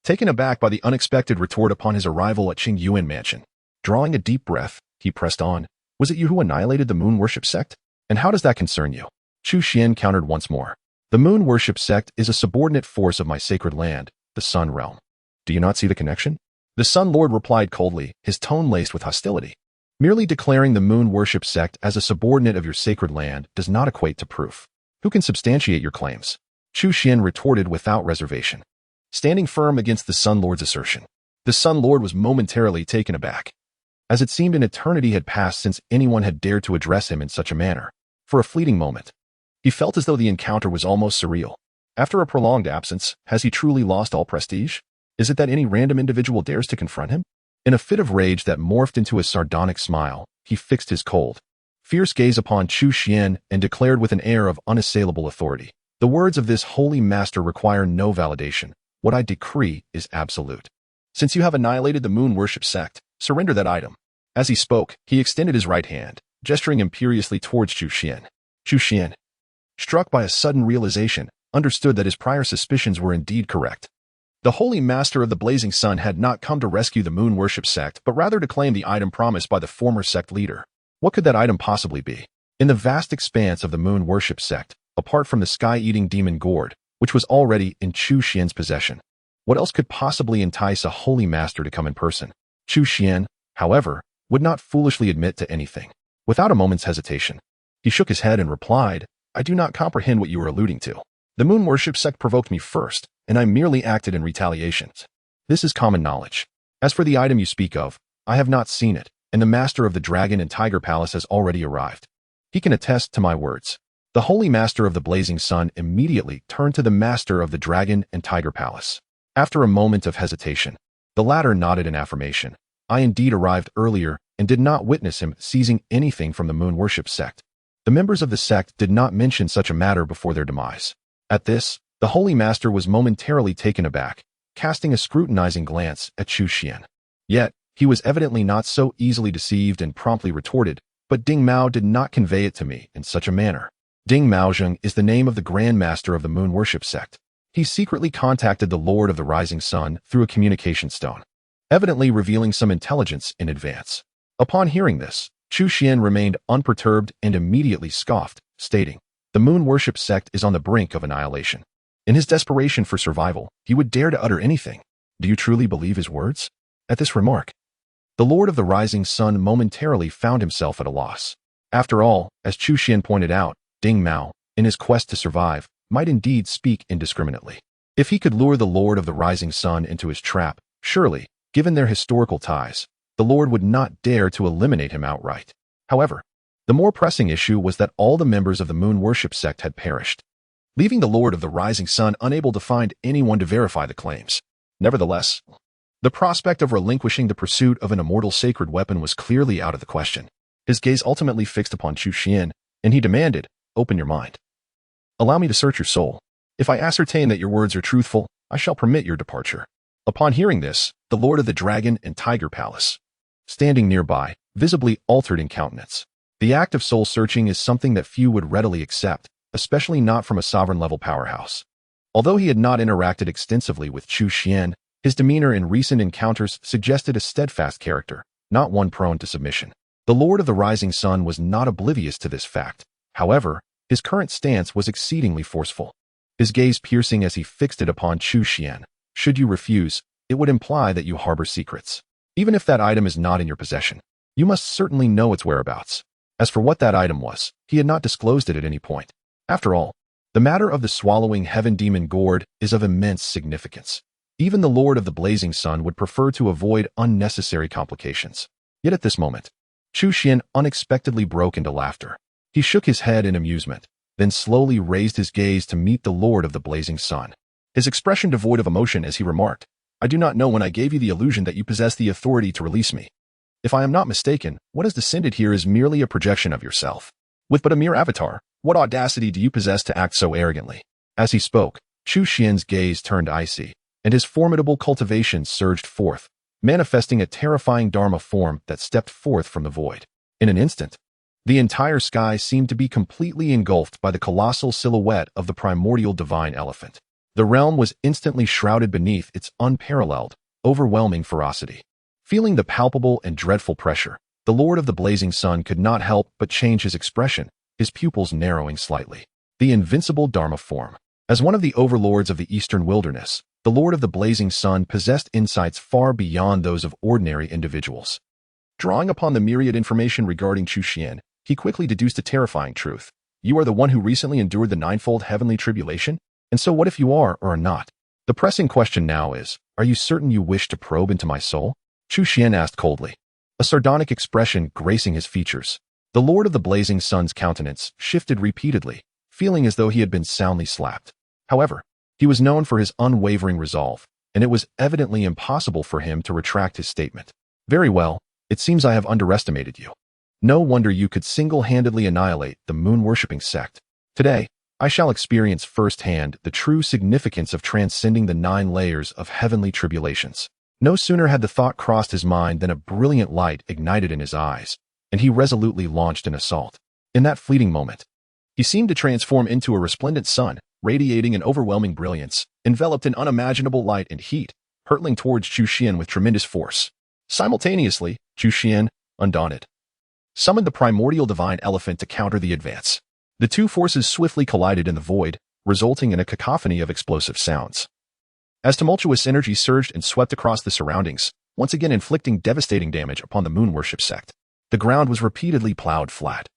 taken aback by the unexpected retort upon his arrival at Qing Yuan Mansion. Drawing a deep breath, he pressed on. "Was it you who annihilated the Moon Worship sect? And how does that concern you?" Chu Xuan countered once more. "The Moon Worship sect is a subordinate force of my sacred land, the Sun Realm. Do you not see the connection?" The Sun Lord replied coldly, his tone laced with hostility. "Merely declaring the Moon Worship sect as a subordinate of your sacred land does not equate to proof. Who can substantiate your claims?" Chu Xuan retorted without reservation, standing firm against the Sun Lord's assertion. The Sun Lord was momentarily taken aback, as it seemed an eternity had passed since anyone had dared to address him in such a manner. For a fleeting moment, he felt as though the encounter was almost surreal. After a prolonged absence, has he truly lost all prestige? Is it that any random individual dares to confront him? In a fit of rage that morphed into a sardonic smile, he fixed his cold, fierce gaze upon Chu Xuan and declared with an air of unassailable authority, "The words of this holy master require no validation. What I decree is absolute. Since you have annihilated the Moon Worship sect, surrender that item." As he spoke, he extended his right hand, gesturing imperiously towards Chu Xuan. Chu Xuan, struck by a sudden realization, understood that his prior suspicions were indeed correct. The Holy Master of the Blazing Sun had not come to rescue the Moon Worship sect, but rather to claim the item promised by the former sect leader. What could that item possibly be? In the vast expanse of the Moon Worship sect, apart from the sky-eating demon gourd, which was already in Chu Xuan's possession, what else could possibly entice a Holy Master to come in person? Chu Xuan, however, would not foolishly admit to anything. Without a moment's hesitation, he shook his head and replied, "I do not comprehend what you are alluding to. The Moon Worship sect provoked me first, and I merely acted in retaliation. This is common knowledge. As for the item you speak of, I have not seen it, and the Master of the Dragon and Tiger Palace has already arrived. He can attest to my words." The Holy Master of the Blazing Sun immediately turned to the Master of the Dragon and Tiger Palace. After a moment of hesitation, the latter nodded in affirmation. "I indeed arrived earlier and did not witness him seizing anything from the Moon Worship sect." The members of the sect did not mention such a matter before their demise. At this, the Holy Master was momentarily taken aback, casting a scrutinizing glance at Chu Xuan. Yet, he was evidently not so easily deceived and promptly retorted, "But Ding Mao did not convey it to me in such a manner." Ding Maozheng is the name of the Grand Master of the Moon Worship sect. He secretly contacted the Lord of the Rising Sun through a communication stone, evidently revealing some intelligence in advance. Upon hearing this, Chu Xuan remained unperturbed and immediately scoffed, stating, "The Moon Worship sect is on the brink of annihilation. In his desperation for survival, he would dare to utter anything. Do you truly believe his words?" At this remark, the Lord of the Rising Sun momentarily found himself at a loss. After all, as Chu Xuan pointed out, Ding Mao, in his quest to survive, might indeed speak indiscriminately. If he could lure the Lord of the Rising Sun into his trap, surely, given their historical ties, the Lord would not dare to eliminate him outright. However, the more pressing issue was that all the members of the moon worship sect had perished, leaving the Lord of the Rising Sun unable to find anyone to verify the claims. Nevertheless, the prospect of relinquishing the pursuit of an immortal sacred weapon was clearly out of the question. His gaze ultimately fixed upon Chu Xuan, and he demanded, "Open your mind. Allow me to search your soul. If I ascertain that your words are truthful, I shall permit your departure." Upon hearing this, the Lord of the Dragon and Tiger Palace, standing nearby, visibly altered in countenance. The act of soul-searching is something that few would readily accept, especially not from a sovereign-level powerhouse. Although he had not interacted extensively with Chu Xuan, his demeanor in recent encounters suggested a steadfast character, not one prone to submission. The Lord of the Rising Sun was not oblivious to this fact. However, his current stance was exceedingly forceful, his gaze piercing as he fixed it upon Chu Xuan. Should you refuse, it would imply that you harbor secrets. Even if that item is not in your possession, you must certainly know its whereabouts. As for what that item was, he had not disclosed it at any point. After all, the matter of the swallowing heaven demon gourd is of immense significance. Even the Lord of the Blazing Sun would prefer to avoid unnecessary complications. Yet at this moment, Chu Xuan unexpectedly broke into laughter. He shook his head in amusement, then slowly raised his gaze to meet the Lord of the Blazing Sun. His expression devoid of emotion as he remarked, "I do not know when I gave you the illusion that you possess the authority to release me. If I am not mistaken, what has descended here is merely a projection of yourself. With but a mere avatar, what audacity do you possess to act so arrogantly?" As he spoke, Chu Xuan's gaze turned icy, and his formidable cultivation surged forth, manifesting a terrifying Dharma form that stepped forth from the void. In an instant, the entire sky seemed to be completely engulfed by the colossal silhouette of the primordial divine elephant. The realm was instantly shrouded beneath its unparalleled, overwhelming ferocity. Feeling the palpable and dreadful pressure, the Lord of the Blazing Sun could not help but change his expression, his pupils narrowing slightly. The invincible Dharma form. As one of the overlords of the eastern wilderness, the Lord of the Blazing Sun possessed insights far beyond those of ordinary individuals. Drawing upon the myriad information regarding Chu Xuan, he quickly deduced a terrifying truth. You are the one who recently endured the ninefold heavenly tribulation? And so what if you are or are not? The pressing question now is, are you certain you wish to probe into my soul? Chu Xuan asked coldly, a sardonic expression gracing his features. The Lord of the Blazing Sun's countenance shifted repeatedly, feeling as though he had been soundly slapped. However, he was known for his unwavering resolve, and it was evidently impossible for him to retract his statement. Very well, it seems I have underestimated you. No wonder you could single-handedly annihilate the moon-worshipping sect. Today, I shall experience firsthand the true significance of transcending the 9 layers of heavenly tribulations. No sooner had the thought crossed his mind than a brilliant light ignited in his eyes, and he resolutely launched an assault. In that fleeting moment, he seemed to transform into a resplendent sun, radiating an overwhelming brilliance, enveloped in unimaginable light and heat, hurtling towards Chu Xuan with tremendous force. Simultaneously, Chu Xuan, undaunted, summoned the primordial divine elephant to counter the advance. The two forces swiftly collided in the void, resulting in a cacophony of explosive sounds. As tumultuous energy surged and swept across the surroundings, once again inflicting devastating damage upon the moon worship sect, the ground was repeatedly plowed flat,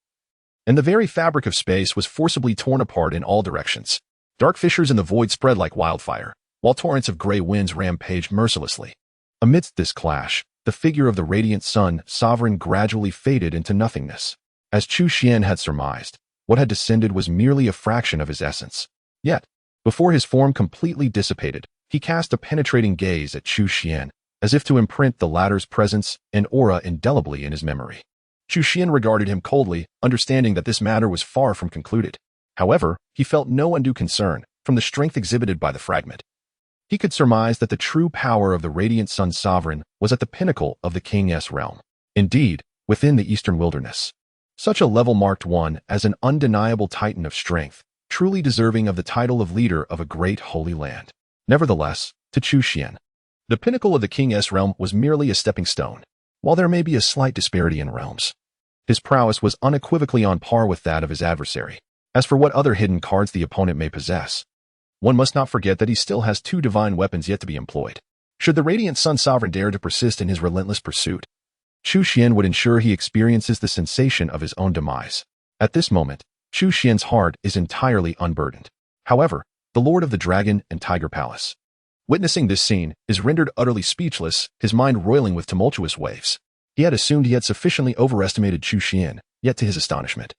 and the very fabric of space was forcibly torn apart in all directions. Dark fissures in the void spread like wildfire, while torrents of gray winds rampaged mercilessly. Amidst this clash, the figure of the radiant sun sovereign gradually faded into nothingness. As Chu Xuan had surmised, what had descended was merely a fraction of his essence. Yet, before his form completely dissipated, he cast a penetrating gaze at Chu Xuan, as if to imprint the latter's presence and aura indelibly in his memory. Chu Xuan regarded him coldly, understanding that this matter was far from concluded. However, he felt no undue concern from the strength exhibited by the fragment. He could surmise that the true power of the radiant sun sovereign was at the pinnacle of the King's realm. Indeed, within the eastern wilderness, such a level marked one as an undeniable titan of strength, truly deserving of the title of leader of a great holy land. Nevertheless, to Chu Xuan, the pinnacle of the King's realm was merely a stepping stone. While there may be a slight disparity in realms, his prowess was unequivocally on par with that of his adversary. As for what other hidden cards the opponent may possess, one must not forget that he still has 2 divine weapons yet to be employed. Should the radiant sun sovereign dare to persist in his relentless pursuit, Chu Xuan would ensure he experiences the sensation of his own demise. At this moment, Chu Xuan's heart is entirely unburdened. However, the Lord of the Dragon and Tiger Palace, witnessing this scene, is rendered utterly speechless, his mind roiling with tumultuous waves. He had assumed he had sufficiently overestimated Chu Xuan, yet to his astonishment,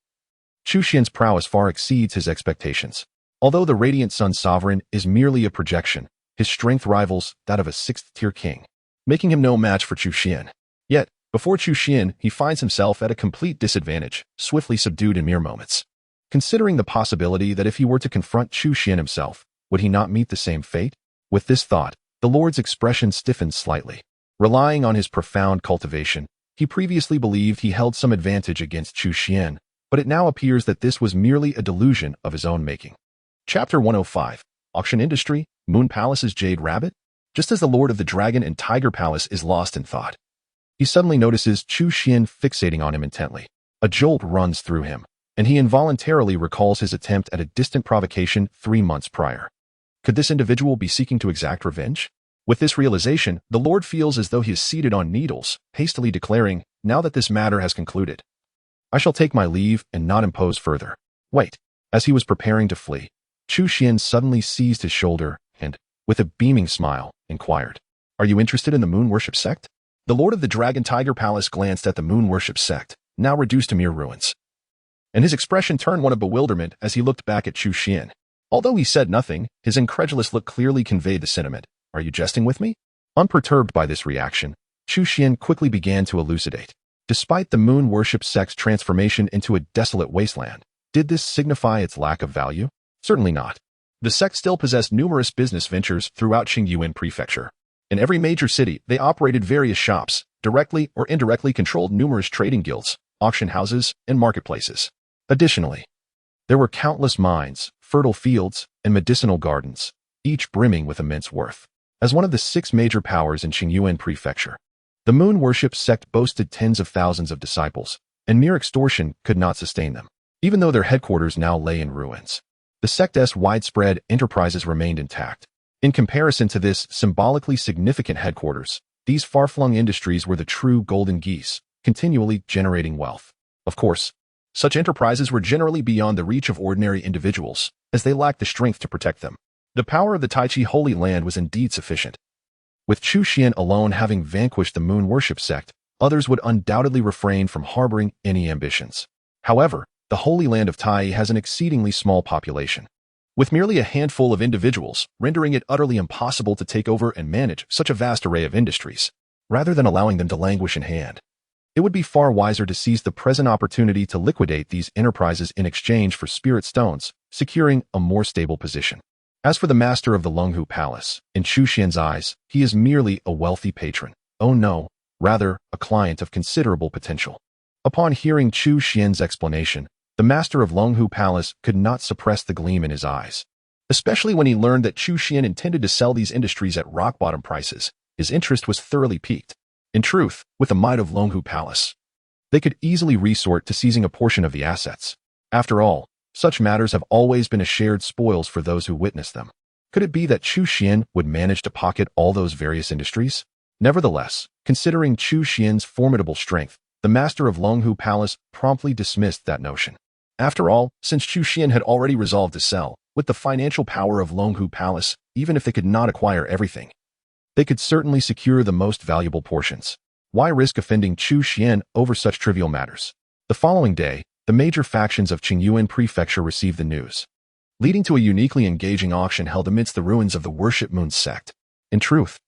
Chu Xuan's prowess far exceeds his expectations. Although the Radiant Sun Sovereign is merely a projection, his strength rivals that of a sixth-tier king, making him no match for Chu Xuan. Yet, before Chu Xuan, he finds himself at a complete disadvantage, swiftly subdued in mere moments. Considering the possibility that if he were to confront Chu Xuan himself, would he not meet the same fate? With this thought, the Lord's expression stiffens slightly. Relying on his profound cultivation, he previously believed he held some advantage against Chu Xuan, but it now appears that this was merely a delusion of his own making. Chapter 105. Auction Industry, Moon Palace's Jade Rabbit? Just as the Lord of the Dragon and Tiger Palace is lost in thought, he suddenly notices Chu Xuan fixating on him intently. A jolt runs through him, and he involuntarily recalls his attempt at a distant provocation 3 months prior. Could this individual be seeking to exact revenge? With this realization, the Lord feels as though he is seated on needles, hastily declaring, now that this matter has concluded, I shall take my leave and not impose further. Wait. As he was preparing to flee, Chu Xuan suddenly seized his shoulder and, with a beaming smile, inquired, Are you interested in the moon worship sect? The Lord of the Dragon Tiger Palace glanced at the moon worship sect, now reduced to mere ruins, and his expression turned one of bewilderment as he looked back at Chu Xuan. Although he said nothing, his incredulous look clearly conveyed the sentiment, Are you jesting with me? Unperturbed by this reaction, Chu Xuan quickly began to elucidate. Despite the moon worship sect's transformation into a desolate wasteland, did this signify its lack of value? Certainly not. The sect still possessed numerous business ventures throughout Qingyuan Prefecture. In every major city, they operated various shops, directly or indirectly controlled numerous trading guilds, auction houses, and marketplaces. Additionally, there were countless mines, fertile fields, and medicinal gardens, each brimming with immense worth. As one of the 6 major powers in Qingyuan Prefecture, the moon worship sect boasted tens of thousands of disciples, and mere extortion could not sustain them. Even though their headquarters now lay in ruins, the sect's widespread enterprises remained intact. In comparison to this symbolically significant headquarters, these far-flung industries were the true golden geese, continually generating wealth. Of course, such enterprises were generally beyond the reach of ordinary individuals, as they lacked the strength to protect them. The power of the Taichi Holy Land was indeed sufficient. With Chu Xuan alone having vanquished the moon worship sect, others would undoubtedly refrain from harboring any ambitions. However, the Holy Land of Tai has an exceedingly small population, with merely a handful of individuals, rendering it utterly impossible to take over and manage such a vast array of industries. Rather than allowing them to languish in hand, it would be far wiser to seize the present opportunity to liquidate these enterprises in exchange for spirit stones, securing a more stable position. As for the master of the Lunghu Palace, in Chu Xuan's eyes, he is merely a wealthy patron. Oh no, rather, a client of considerable potential. Upon hearing Chu Xuan's explanation, the master of Lunghu Palace could not suppress the gleam in his eyes. Especially when he learned that Chu Xuan intended to sell these industries at rock-bottom prices, his interest was thoroughly piqued. In truth, with the might of Lunghu Palace, they could easily resort to seizing a portion of the assets. After all, such matters have always been a shared spoils for those who witness them. Could it be that Chu Xuan would manage to pocket all those various industries? Nevertheless, considering Chu Xuan's formidable strength, the master of Lunghu Palace promptly dismissed that notion. After all, since Chu Xuan had already resolved to sell, with the financial power of Lunghu Palace, even if they could not acquire everything, they could certainly secure the most valuable portions. Why risk offending Chu Xuan over such trivial matters? The following day, the major factions of Qingyuan Prefecture received the news, leading to a uniquely engaging auction held amidst the ruins of the Worship Moon sect. In truth,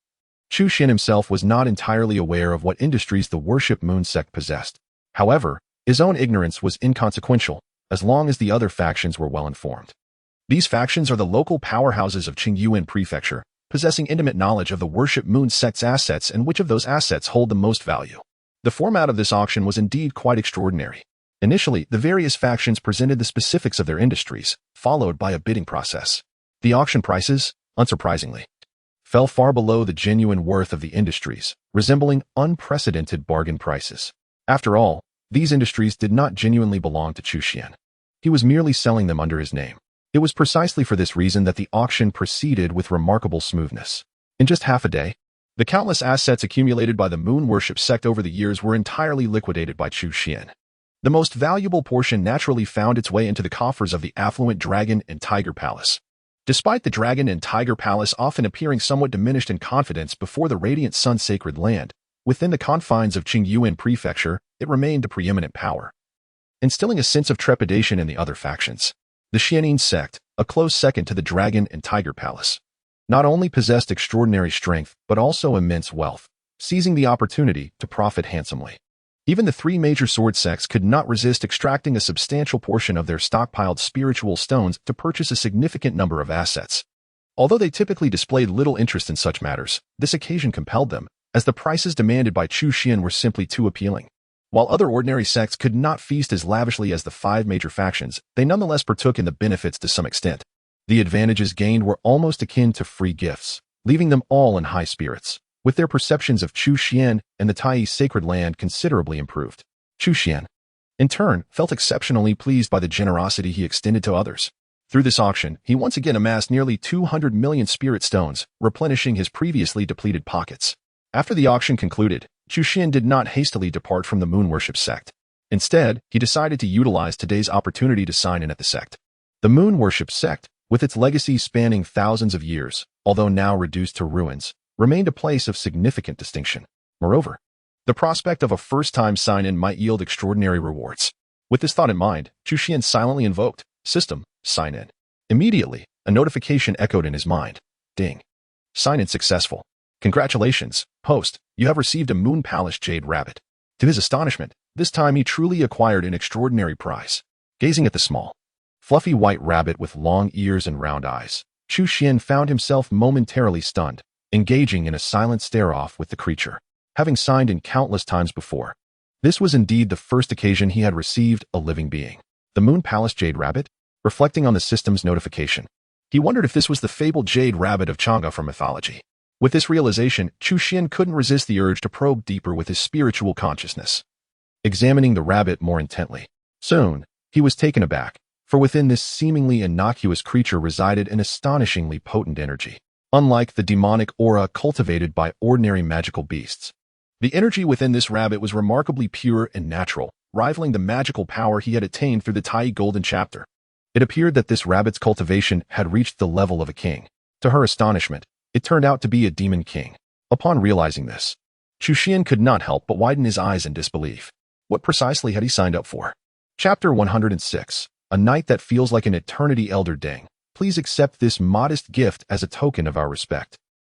Chu Xuan himself was not entirely aware of what industries the Worship Moon sect possessed. However, his own ignorance was inconsequential, as long as the other factions were well informed. These factions are the local powerhouses of Qingyuan Prefecture, possessing intimate knowledge of the Worship Moon sect's assets and which of those assets hold the most value. The format of this auction was indeed quite extraordinary. Initially, the various factions presented the specifics of their industries, followed by a bidding process. The auction prices, unsurprisingly, fell far below the genuine worth of the industries, resembling unprecedented bargain prices. After all, these industries did not genuinely belong to Chu Xuan. He was merely selling them under his name. It was precisely for this reason that the auction proceeded with remarkable smoothness. In just half a day, The countless assets accumulated by the moon worship sect over the years were entirely liquidated by Chu Xuan. The most valuable portion naturally found its way into the coffers of the affluent Dragon and Tiger Palace. Despite the Dragon and Tiger Palace often appearing somewhat diminished in confidence before the Radiant Sun Sacred Land, within the confines of Qingyuan Prefecture, it remained a preeminent power, instilling a sense of trepidation in the other factions. The Xianin sect, a close second to the Dragon and Tiger Palace, not only possessed extraordinary strength but also immense wealth, seizing the opportunity to profit handsomely. Even the three major sword sects could not resist extracting a substantial portion of their stockpiled spiritual stones to purchase a significant number of assets. Although they typically displayed little interest in such matters, this occasion compelled them, as the prices demanded by Chu Xuan were simply too appealing. While other ordinary sects could not feast as lavishly as the five major factions, they nonetheless partook in the benefits to some extent. The advantages gained were almost akin to free gifts, leaving them all in high spirits, with their perceptions of Chu Xuan and the Tai Sacred Land considerably improved. Chu Xuan, in turn, felt exceptionally pleased by the generosity he extended to others. Through this auction, he once again amassed nearly 200 million spirit stones, replenishing his previously depleted pockets. After the auction concluded, Chu Xuan did not hastily depart from the moon worship sect. Instead, he decided to utilize today's opportunity to sign in at the sect. The moon worship sect, with its legacy spanning thousands of years, although now reduced to ruins, remained a place of significant distinction. Moreover, the prospect of a first-time sign-in might yield extraordinary rewards. With this thought in mind, Chu Xuan silently invoked, "System, sign in." Immediately, a notification echoed in his mind. Ding. Sign-in successful. Congratulations, host, you have received a Moon Palace Jade Rabbit. To his astonishment, this time he truly acquired an extraordinary prize. Gazing at the small, fluffy white rabbit with long ears and round eyes, Chu Xuan found himself momentarily stunned, engaging in a silent stare-off with the creature. Having signed in countless times before, this was indeed the first occasion he had received a living being. The Moon Palace Jade Rabbit? Reflecting on the system's notification, he wondered if this was the fabled Jade Rabbit of Chang'e from mythology. With this realization, Chu Xuan couldn't resist the urge to probe deeper with his spiritual consciousness, examining the rabbit more intently. Soon, he was taken aback, for within this seemingly innocuous creature resided an astonishingly potent energy. Unlike the demonic aura cultivated by ordinary magical beasts, the energy within this rabbit was remarkably pure and natural, rivaling the magical power he had attained through the Tai Golden Chapter. It appeared that this rabbit's cultivation had reached the level of a king. To her astonishment, it turned out to be a demon king. Upon realizing this, Chu Xuan could not help but widen his eyes in disbelief. What precisely had he signed up for? Chapter 106. A night that feels like an eternity. Elder Deng, please accept this modest gift as a token of our respect.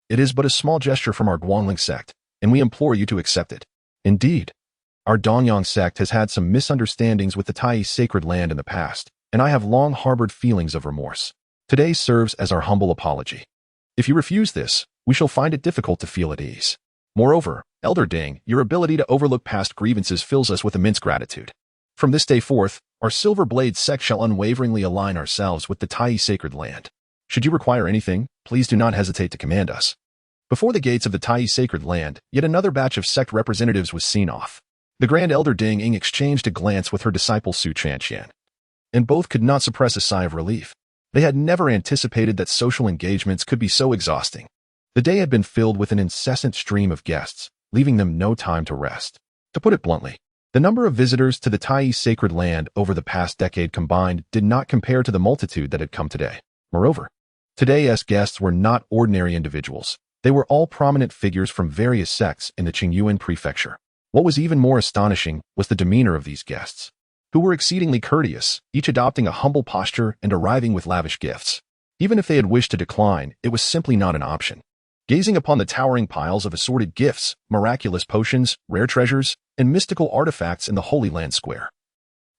It is but a small gesture from our Guangling sect, and we implore you to accept it. Indeed, our Dongyang sect has had some misunderstandings with the Tai Sacred Land in the past, and I have long harbored feelings of remorse. Today serves as our humble apology. If you refuse this, we shall find it difficult to feel at ease. Moreover, Elder Deng, your ability to overlook past grievances fills us with immense gratitude. From this day forth, our Silver Blade sect shall unwaveringly align ourselves with the Tai Sacred Land. Should you require anything, please do not hesitate to command us. Before the gates of the Tai Sacred Land, yet another batch of sect representatives was seen off. The Grand Elder Ding Ying exchanged a glance with her disciple Su Chanqian, and both could not suppress a sigh of relief. They had never anticipated that social engagements could be so exhausting. The day had been filled with an incessant stream of guests, leaving them no time to rest. To put it bluntly, the number of visitors to the Tai Sacred Land over the past decade combined did not compare to the multitude that had come today. Moreover, today's guests were not ordinary individuals. They were all prominent figures from various sects in the Qingyuan Prefecture. What was even more astonishing was the demeanor of these guests, who were exceedingly courteous, each adopting a humble posture and arriving with lavish gifts. Even if they had wished to decline, it was simply not an option. Gazing upon the towering piles of assorted gifts, miraculous potions, rare treasures, and mystical artifacts in the Holy Land Square,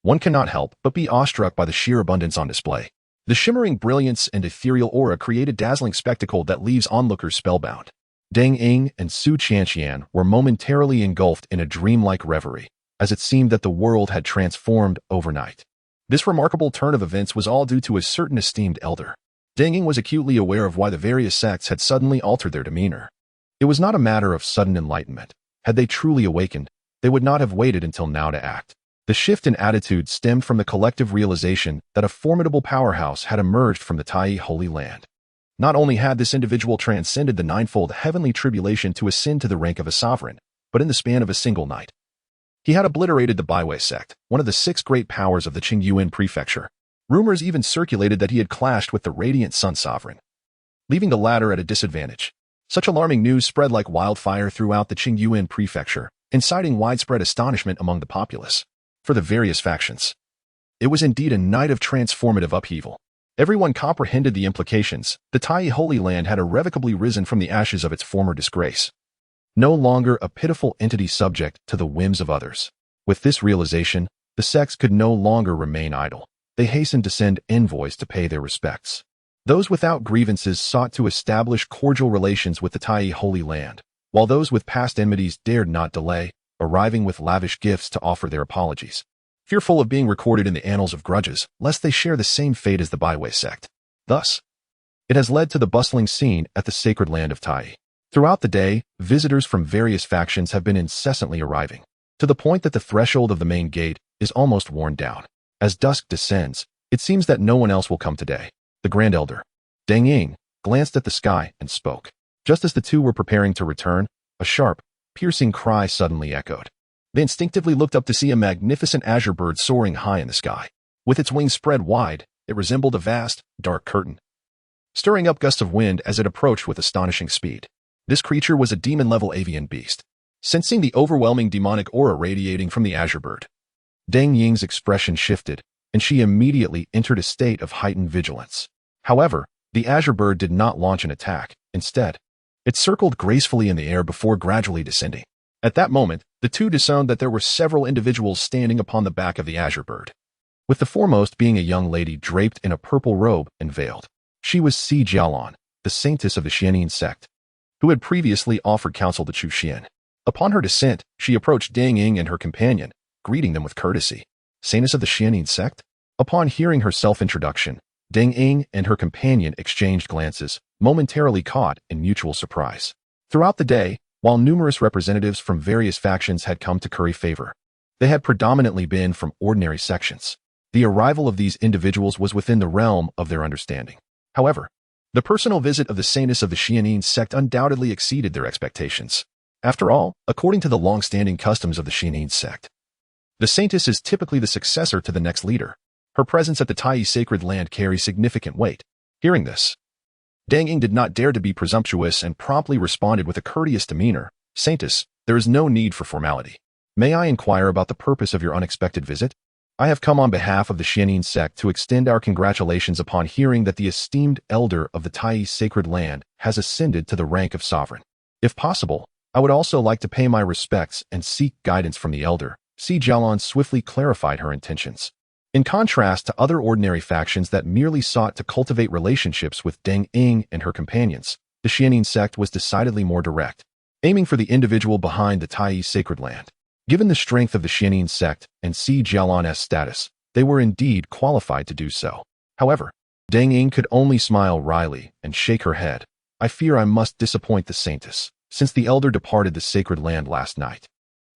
one cannot help but be awestruck by the sheer abundance on display. The shimmering brilliance and ethereal aura create a dazzling spectacle that leaves onlookers spellbound. Deng Ying and Su Chanqian were momentarily engulfed in a dreamlike reverie, as it seemed that the world had transformed overnight. This remarkable turn of events was all due to a certain esteemed elder. Deng Ying was acutely aware of why the various sects had suddenly altered their demeanor. It was not a matter of sudden enlightenment. Had they truly awakened, they would not have waited until now to act. The shift in attitude stemmed from the collective realization that a formidable powerhouse had emerged from the Tai Holy Land. Not only had this individual transcended the ninefold heavenly tribulation to ascend to the rank of a sovereign, but in the span of a single night, he had obliterated the Baiwei sect, one of the 6 great powers of the Qingyuan prefecture. Rumors even circulated that he had clashed with the Radiant Sun Sovereign, leaving the latter at a disadvantage. Such alarming news spread like wildfire throughout the Qingyuan prefecture, inciting widespread astonishment among the populace. For the various factions, it was indeed a night of transformative upheaval. Everyone comprehended the implications. The Tai Holy Land had irrevocably risen from the ashes of its former disgrace, no longer a pitiful entity subject to the whims of others. With this realization, the sects could no longer remain idle. They hastened to send envoys to pay their respects. Those without grievances sought to establish cordial relations with the Tai Holy Land, while those with past enmities dared not delay, arriving with lavish gifts to offer their apologies, fearful of being recorded in the annals of grudges, lest they share the same fate as the Baiwei sect. Thus, it has led to the bustling scene at the sacred land of Tai. Throughout the day, visitors from various factions have been incessantly arriving, to the point that the threshold of the main gate is almost worn down. As dusk descends, it seems that no one else will come today. The Grand Elder, Deng Ying, glanced at the sky and spoke. Just as the two were preparing to return, a sharp, piercing cry suddenly echoed. They instinctively looked up to see a magnificent azure bird soaring high in the sky. With its wings spread wide, it resembled a vast, dark curtain, stirring up gusts of wind as it approached with astonishing speed. This creature was a demon-level avian beast. Sensing the overwhelming demonic aura radiating from the azure bird, Deng Ying's expression shifted, and she immediately entered a state of heightened vigilance. However, the azure bird did not launch an attack. Instead, it circled gracefully in the air before gradually descending. At that moment, the two discerned that there were several individuals standing upon the back of the azure bird, with the foremost being a young lady draped in a purple robe and veiled. She was Si Jialan, the saintess of the Xianyin sect, who had previously offered counsel to Chu Xuan. Upon her descent, she approached Deng Ying and her companion, greeting them with courtesy. Saintess of the Xianyin sect? Upon hearing her self-introduction, Deng Ying and her companion exchanged glances, momentarily caught in mutual surprise. Throughout the day, while numerous representatives from various factions had come to curry favor, they had predominantly been from ordinary sections. The arrival of these individuals was within the realm of their understanding. However, the personal visit of the saintess of the Xianyin sect undoubtedly exceeded their expectations. After all, according to the long-standing customs of the Xianyin sect, the saintess is typically the successor to the next leader. Her presence at the Tai sacred land carries significant weight. Hearing this, Deng Ying did not dare to be presumptuous and promptly responded with a courteous demeanor. Saintess, there is no need for formality. May I inquire about the purpose of your unexpected visit? I have come on behalf of the Xianyin sect to extend our congratulations upon hearing that the esteemed elder of the Tai sacred land has ascended to the rank of sovereign. If possible, I would also like to pay my respects and seek guidance from the elder. Si Jialan swiftly clarified her intentions. In contrast to other ordinary factions that merely sought to cultivate relationships with Deng Ying and her companions, the Xianyin sect was decidedly more direct, aiming for the individual behind the Tai sacred land. Given the strength of the Xianyin sect and Si Jialan's status, they were indeed qualified to do so. However, Deng Ying could only smile wryly and shake her head. I fear I must disappoint the saintess, since the elder departed the sacred land last night.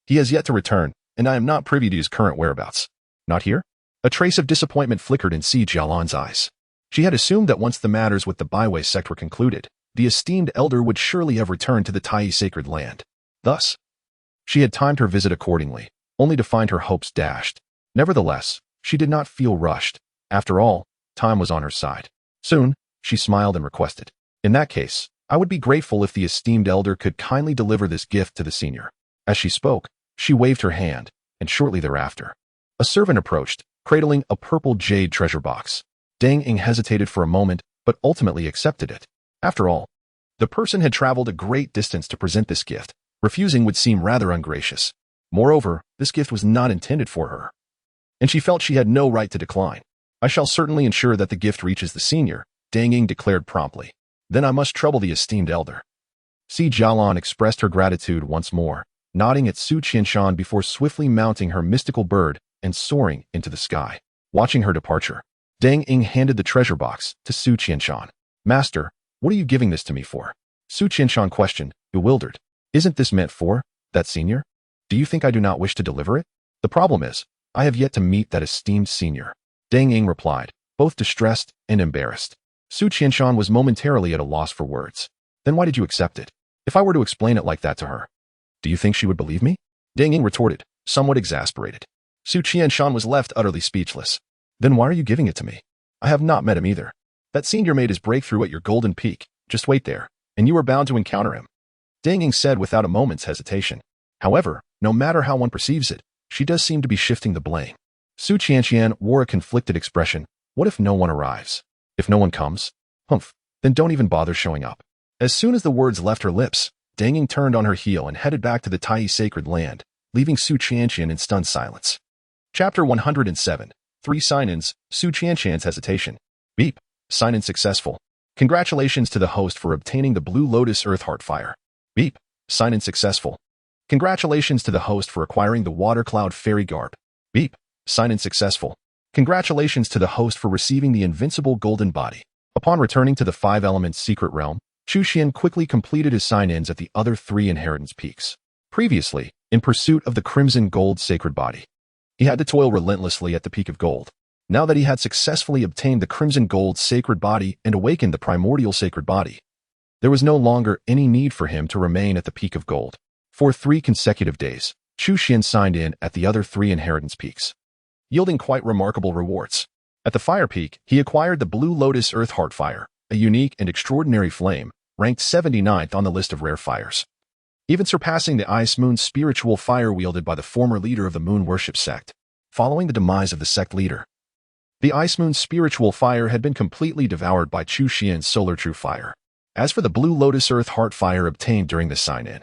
He has yet to return, and I am not privy to his current whereabouts. Not here? A trace of disappointment flickered in Si Jialan's eyes. She had assumed that once the matters with the Baiwei sect were concluded, the esteemed elder would surely have returned to the Tai sacred land. Thus, she had timed her visit accordingly, only to find her hopes dashed. Nevertheless, she did not feel rushed. After all, time was on her side. Soon, she smiled and requested, in that case, I would be grateful if the esteemed elder could kindly deliver this gift to the senior. As she spoke, she waved her hand, and shortly thereafter, a servant approached, cradling a purple jade treasure box. Deng Ying hesitated for a moment, but ultimately accepted it. After all, the person had traveled a great distance to present this gift. Refusing would seem rather ungracious. Moreover, this gift was not intended for her, and she felt she had no right to decline. I shall certainly ensure that the gift reaches the senior, Deng Ying declared promptly. Then I must trouble the esteemed elder. Si Jialan expressed her gratitude once more, nodding at Su Qianshan before swiftly mounting her mystical bird and soaring into the sky. Watching her departure, Deng Ying handed the treasure box to Su Qianshan. Master, what are you giving this to me for? Su Qianshan questioned, bewildered. Isn't this meant for that senior? Do you think I do not wish to deliver it? The problem is, I have yet to meet that esteemed senior. Deng Ying replied, both distressed and embarrassed. Chu Xuan was momentarily at a loss for words. Then why did you accept it? If I were to explain it like that to her, do you think she would believe me? Deng Ying retorted, somewhat exasperated. Chu Xuan was left utterly speechless. Then why are you giving it to me? I have not met him either. That senior made his breakthrough at your golden peak. Just wait there, and you are bound to encounter him. Deng Ying said without a moment's hesitation. However, no matter how one perceives it, she does seem to be shifting the blame. Chu Xuan wore a conflicted expression. What if no one arrives? If no one comes? Humph, then don't even bother showing up. As soon as the words left her lips, Deng Ying turned on her heel and headed back to the Tai sacred land, leaving Chu Xuan in stunned silence. Chapter 107. 3 Sign-ins, Chu Xuan's hesitation. Beep. Sign-in successful. Congratulations to the host for obtaining the Blue Lotus Earth Heart Fire. Beep. Sign-in successful. Congratulations to the host for acquiring the Water Cloud Fairy Garb. Beep. Sign-in successful. Congratulations to the host for receiving the Invincible Golden Body. Upon returning to the 5 Elements Secret Realm, Chu Xuan quickly completed his sign-ins at the other 3 inheritance peaks. Previously, in pursuit of the Crimson Gold Sacred Body, he had to toil relentlessly at the Peak of Gold. Now that he had successfully obtained the Crimson Gold Sacred Body and awakened the Primordial Sacred Body, there was no longer any need for him to remain at the Peak of Gold. For 3 consecutive days, Chu Xuan signed in at the other 3 inheritance peaks, yielding quite remarkable rewards. At the Fire Peak, he acquired the Blue Lotus Earth Heart Fire, a unique and extraordinary flame, ranked 79th on the list of rare fires, even surpassing the Ice Moon spiritual fire wielded by the former leader of the Moon Worship sect. Following the demise of the sect leader, the Ice Moon spiritual fire had been completely devoured by Chu Xuan's Solar True Fire. As for the Blue Lotus Earth Heart Fire obtained during the sign-in,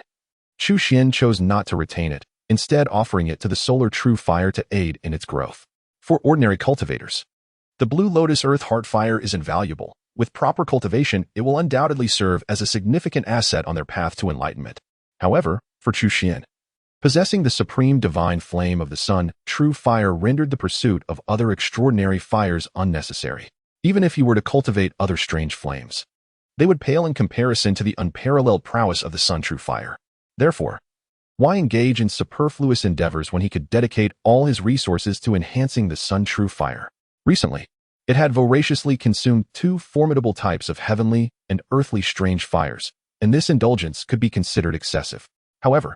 Chu Xuan chose not to retain it, instead offering it to the Solar True Fire to aid in its growth. For ordinary cultivators, the Blue Lotus Earth Heart Fire is invaluable. With proper cultivation, it will undoubtedly serve as a significant asset on their path to enlightenment. However, for Chu Xuan, possessing the supreme divine flame of the Sun, True Fire rendered the pursuit of other extraordinary fires unnecessary. Even if he were to cultivate other strange flames, they would pale in comparison to the unparalleled prowess of the Sun True Fire. Therefore, why engage in superfluous endeavors when he could dedicate all his resources to enhancing the Sun True Fire? Recently, it had voraciously consumed 2 formidable types of heavenly and earthly strange fires, and this indulgence could be considered excessive. However,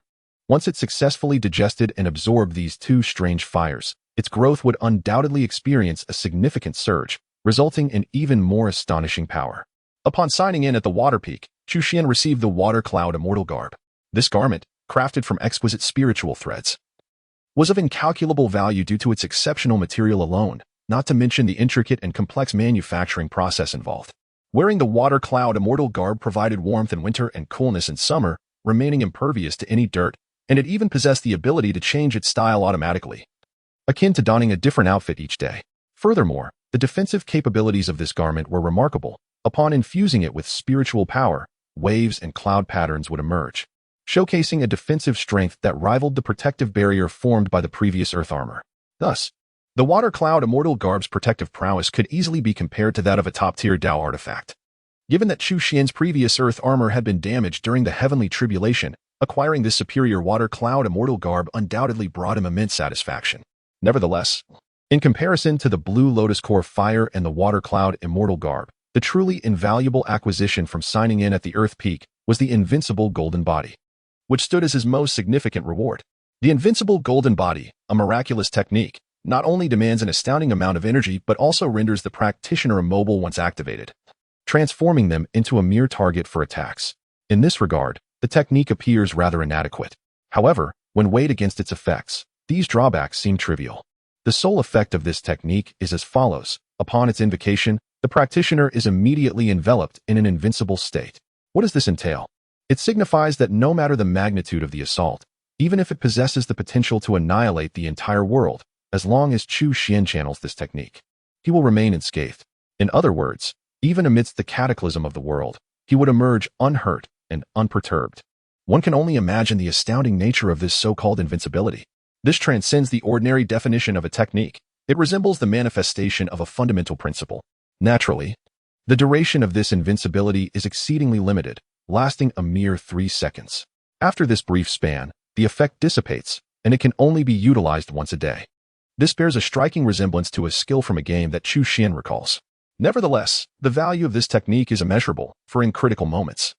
once it successfully digested and absorbed these 2 strange fires, its growth would undoubtedly experience a significant surge, resulting in even more astonishing power. Upon signing in at the Water Peak, Chu Xuan received the Water Cloud Immortal Garb. This garment, crafted from exquisite spiritual threads, was of incalculable value due to its exceptional material alone, not to mention the intricate and complex manufacturing process involved. Wearing the Water Cloud Immortal Garb provided warmth in winter and coolness in summer, remaining impervious to any dirt, and it even possessed the ability to change its style automatically, akin to donning a different outfit each day. Furthermore, the defensive capabilities of this garment were remarkable. Upon infusing it with spiritual power, waves and cloud patterns would emerge, showcasing a defensive strength that rivaled the protective barrier formed by the previous Earth armor. Thus, the Water Cloud Immortal Garb's protective prowess could easily be compared to that of a top-tier Dao artifact. Given that Chu Xuan's previous Earth armor had been damaged during the Heavenly Tribulation, acquiring this superior Water Cloud Immortal Garb undoubtedly brought him immense satisfaction. Nevertheless, in comparison to the Blue Lotus Core Fire and the Water Cloud Immortal Garb, the truly invaluable acquisition from signing in at the Earth Peak was the Invincible Golden Body, which stood as his most significant reward. The Invincible Golden Body, a miraculous technique, not only demands an astounding amount of energy but also renders the practitioner immobile once activated, transforming them into a mere target for attacks. In this regard, the technique appears rather inadequate. However, when weighed against its effects, these drawbacks seem trivial. The sole effect of this technique is as follows. Upon its invocation, the practitioner is immediately enveloped in an invincible state. What does this entail? It signifies that no matter the magnitude of the assault, even if it possesses the potential to annihilate the entire world, as long as Chu Xuan channels this technique, he will remain unscathed. In other words, even amidst the cataclysm of the world, he would emerge unhurt and unperturbed. One can only imagine the astounding nature of this so-called invincibility. This transcends the ordinary definition of a technique. It resembles the manifestation of a fundamental principle. Naturally, the duration of this invincibility is exceedingly limited, lasting a mere 3 seconds. After this brief span, the effect dissipates, and it can only be utilized once a day. This bears a striking resemblance to a skill from a game that Chu Xuan recalls. Nevertheless, the value of this technique is immeasurable, for in critical moments,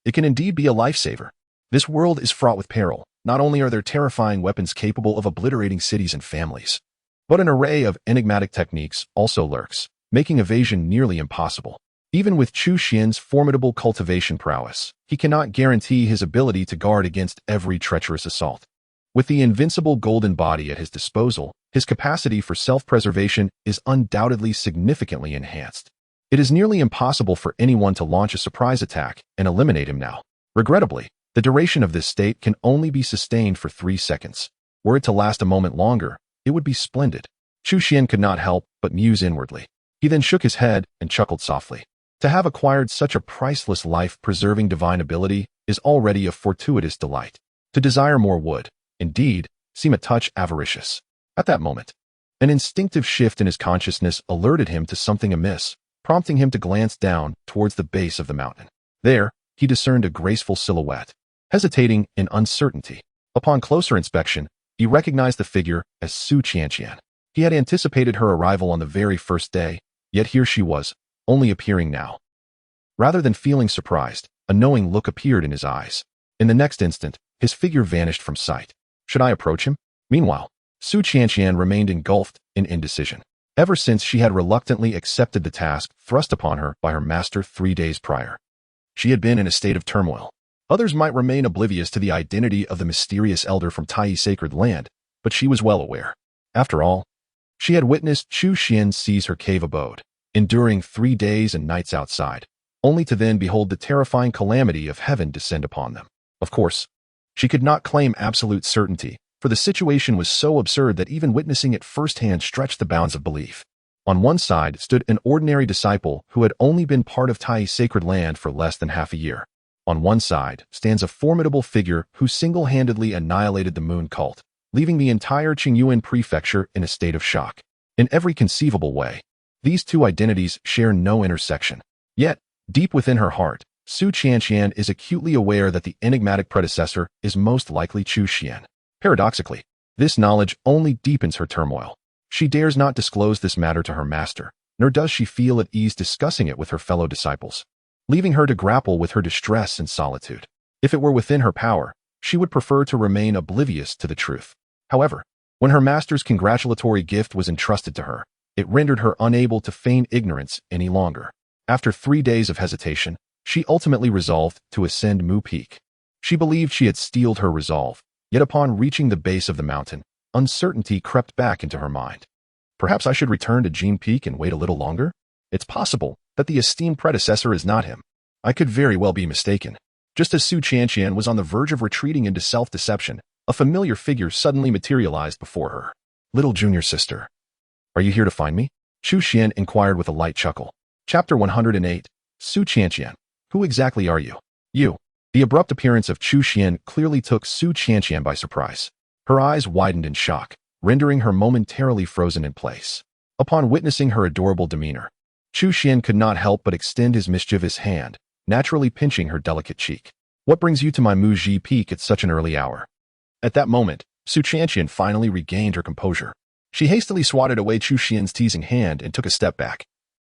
it can indeed be a lifesaver. This world is fraught with peril. Not only are there terrifying weapons capable of obliterating cities and families, but an array of enigmatic techniques also lurks, making evasion nearly impossible. Even with Chu Xuan's formidable cultivation prowess, he cannot guarantee his ability to guard against every treacherous assault. With the invincible golden body at his disposal, his capacity for self-preservation is undoubtedly significantly enhanced. It is nearly impossible for anyone to launch a surprise attack and eliminate him now. Regrettably, the duration of this state can only be sustained for 3 seconds. Were it to last a moment longer, it would be splendid. Chu Xuan could not help but muse inwardly. He then shook his head and chuckled softly. To have acquired such a priceless life-preserving divine ability is already a fortuitous delight. To desire more would, indeed, seem a touch avaricious. At that moment, an instinctive shift in his consciousness alerted him to something amiss, prompting him to glance down towards the base of the mountain. There, he discerned a graceful silhouette. Hesitating in uncertainty, upon closer inspection, he recognized the figure as Su Qianqian. He had anticipated her arrival on the very first day, yet here she was, only appearing now. Rather than feeling surprised, a knowing look appeared in his eyes. In the next instant, his figure vanished from sight. Should I approach him? Meanwhile, Su Qianqian remained engulfed in indecision. Ever since she had reluctantly accepted the task thrust upon her by her master 3 days prior, she had been in a state of turmoil. Others might remain oblivious to the identity of the mysterious elder from Tai's sacred land, but she was well aware. After all, she had witnessed Chu Xuan seize her cave abode, enduring 3 days and nights outside, only to then behold the terrifying calamity of heaven descend upon them. Of course, she could not claim absolute certainty, for the situation was so absurd that even witnessing it firsthand stretched the bounds of belief. On one side stood an ordinary disciple who had only been part of Tai's sacred land for less than half a year. On one side stands a formidable figure who single-handedly annihilated the moon cult, leaving the entire Qingyuan prefecture in a state of shock. In every conceivable way, these two identities share no intersection. Yet, deep within her heart, Su Qianqian is acutely aware that the enigmatic predecessor is most likely Chu Xuan. Paradoxically, this knowledge only deepens her turmoil. She dares not disclose this matter to her master, nor does she feel at ease discussing it with her fellow disciples, leaving her to grapple with her distress and solitude. If it were within her power, she would prefer to remain oblivious to the truth. However, when her master's congratulatory gift was entrusted to her, it rendered her unable to feign ignorance any longer. After 3 days of hesitation, she ultimately resolved to ascend Mu Peak. She believed she had steeled her resolve, yet upon reaching the base of the mountain, uncertainty crept back into her mind. Perhaps I should return to Jin Peak and wait a little longer? It's possible that the esteemed predecessor is not him. I could very well be mistaken. Just as Su Qianqian was on the verge of retreating into self-deception, a familiar figure suddenly materialized before her. Little junior sister. Are you here to find me? Chu Xuan inquired with a light chuckle. Chapter 108. Su Qianqian. Who exactly are you? You. The abrupt appearance of Chu Xuan clearly took Su Qianqian by surprise. Her eyes widened in shock, rendering her momentarily frozen in place. Upon witnessing her adorable demeanor, Chu Xuan could not help but extend his mischievous hand, naturally pinching her delicate cheek. What brings you to my Muji Peak at such an early hour? At that moment, Su Qianqian finally regained her composure. She hastily swatted away Chu Xuan's teasing hand and took a step back.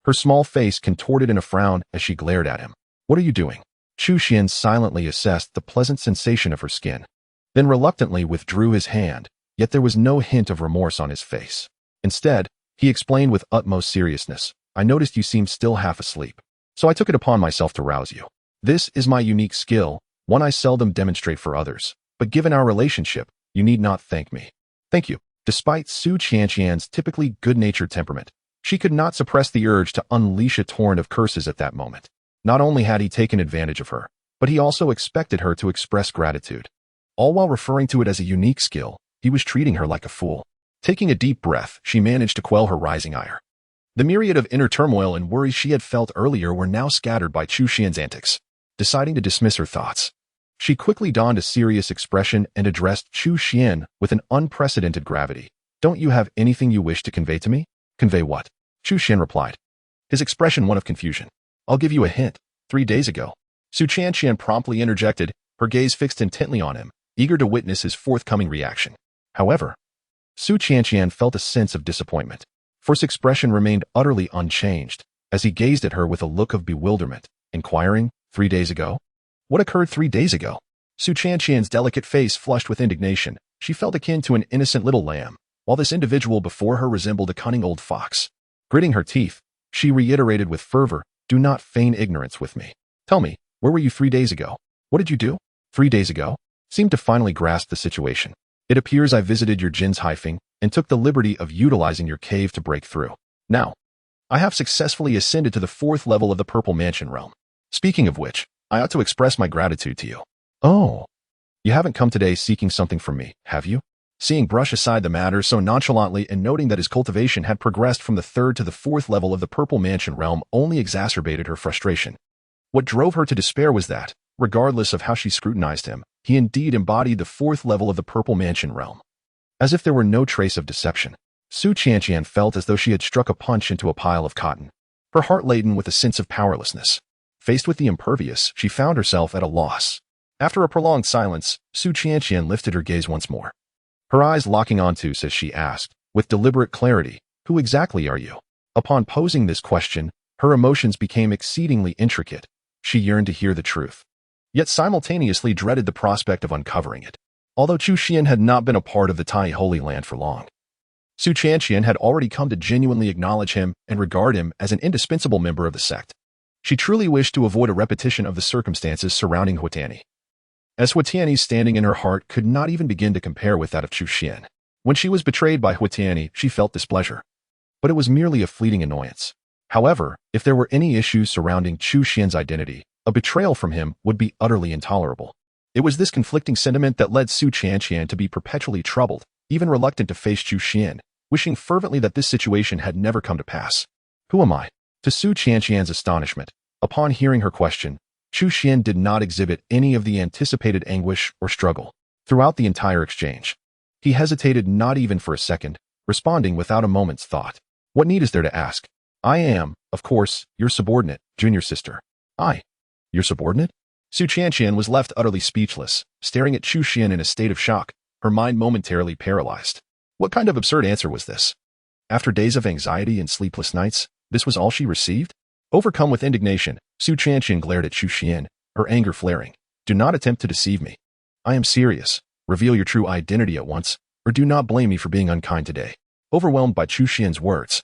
Her small face contorted in a frown as she glared at him. What are you doing? Chu Xuan silently assessed the pleasant sensation of her skin, then reluctantly withdrew his hand, yet there was no hint of remorse on his face. Instead, he explained with utmost seriousness, I noticed you seemed still half asleep, so I took it upon myself to rouse you. This is my unique skill, one I seldom demonstrate for others, but given our relationship, you need not thank me. Thank you. Despite Su Qianqian's typically good-natured temperament, she could not suppress the urge to unleash a torrent of curses at that moment. Not only had he taken advantage of her, but he also expected her to express gratitude. All while referring to it as a unique skill, he was treating her like a fool. Taking a deep breath, she managed to quell her rising ire. The myriad of inner turmoil and worries she had felt earlier were now scattered by Chu Xuan's antics. Deciding to dismiss her thoughts, she quickly donned a serious expression and addressed Chu Xuan with an unprecedented gravity. Don't you have anything you wish to convey to me? Convey what? Chu Xuan replied, his expression one of confusion. I'll give you a hint. 3 days ago. Su Qianqian promptly interjected, her gaze fixed intently on him, eager to witness his forthcoming reaction. However, Su Qianqian felt a sense of disappointment. For his expression remained utterly unchanged, as he gazed at her with a look of bewilderment, inquiring, 3 days ago? What occurred 3 days ago? Su Qianqian's delicate face flushed with indignation. She felt akin to an innocent little lamb, while this individual before her resembled a cunning old fox. Gritting her teeth, she reiterated with fervor, do not feign ignorance with me. Tell me, where were you 3 days ago? What did you do? 3 days ago? Seemed to finally grasp the situation. It appears I visited your Jin's Haifeng and took the liberty of utilizing your cave to break through. Now, I have successfully ascended to the 4th level of the Purple Mansion realm. Speaking of which, I ought to express my gratitude to you. Oh, you haven't come today seeking something from me, have you? Seeing brush aside the matter so nonchalantly and noting that his cultivation had progressed from the 3rd to the 4th level of the Purple Mansion realm only exacerbated her frustration. What drove her to despair was that, regardless of how she scrutinized him, he indeed embodied the 4th level of the Purple Mansion realm. As if there were no trace of deception, Su Qianqian felt as though she had struck a punch into a pile of cotton, her heart laden with a sense of powerlessness. Faced with the impervious, she found herself at a loss. After a prolonged silence, Su Qianqian lifted her gaze once more. Her eyes locking onto as she asked, with deliberate clarity, who exactly are you? Upon posing this question, her emotions became exceedingly intricate. She yearned to hear the truth, yet simultaneously dreaded the prospect of uncovering it. Although Chu Xuan had not been a part of the Tai Holy Land for long, Su Qianqian had already come to genuinely acknowledge him and regard him as an indispensable member of the sect. She truly wished to avoid a repetition of the circumstances surrounding Huatiani, as Huatiani's standing in her heart could not even begin to compare with that of Chu Xuan. When she was betrayed by Huatiani, she felt displeasure, but it was merely a fleeting annoyance. However, if there were any issues surrounding Chu Xuan's identity, a betrayal from him would be utterly intolerable. It was this conflicting sentiment that led Su Qianqian to be perpetually troubled, even reluctant to face Chu Xuan, wishing fervently that this situation had never come to pass. Who am I? To Su Qianqian's astonishment, upon hearing her question, Chu Xuan did not exhibit any of the anticipated anguish or struggle. Throughout the entire exchange, he hesitated not even for a second, responding without a moment's thought. What need is there to ask? I am, of course, your subordinate, junior sister. Your subordinate? Su Qianqian was left utterly speechless, staring at Chu Xuan in a state of shock, her mind momentarily paralyzed. What kind of absurd answer was this? After days of anxiety and sleepless nights, this was all she received? Overcome with indignation, Su Qianqian glared at Chu Xuan, her anger flaring. Do not attempt to deceive me. I am serious. Reveal your true identity at once, or do not blame me for being unkind today. Overwhelmed by Chu Xuan's words,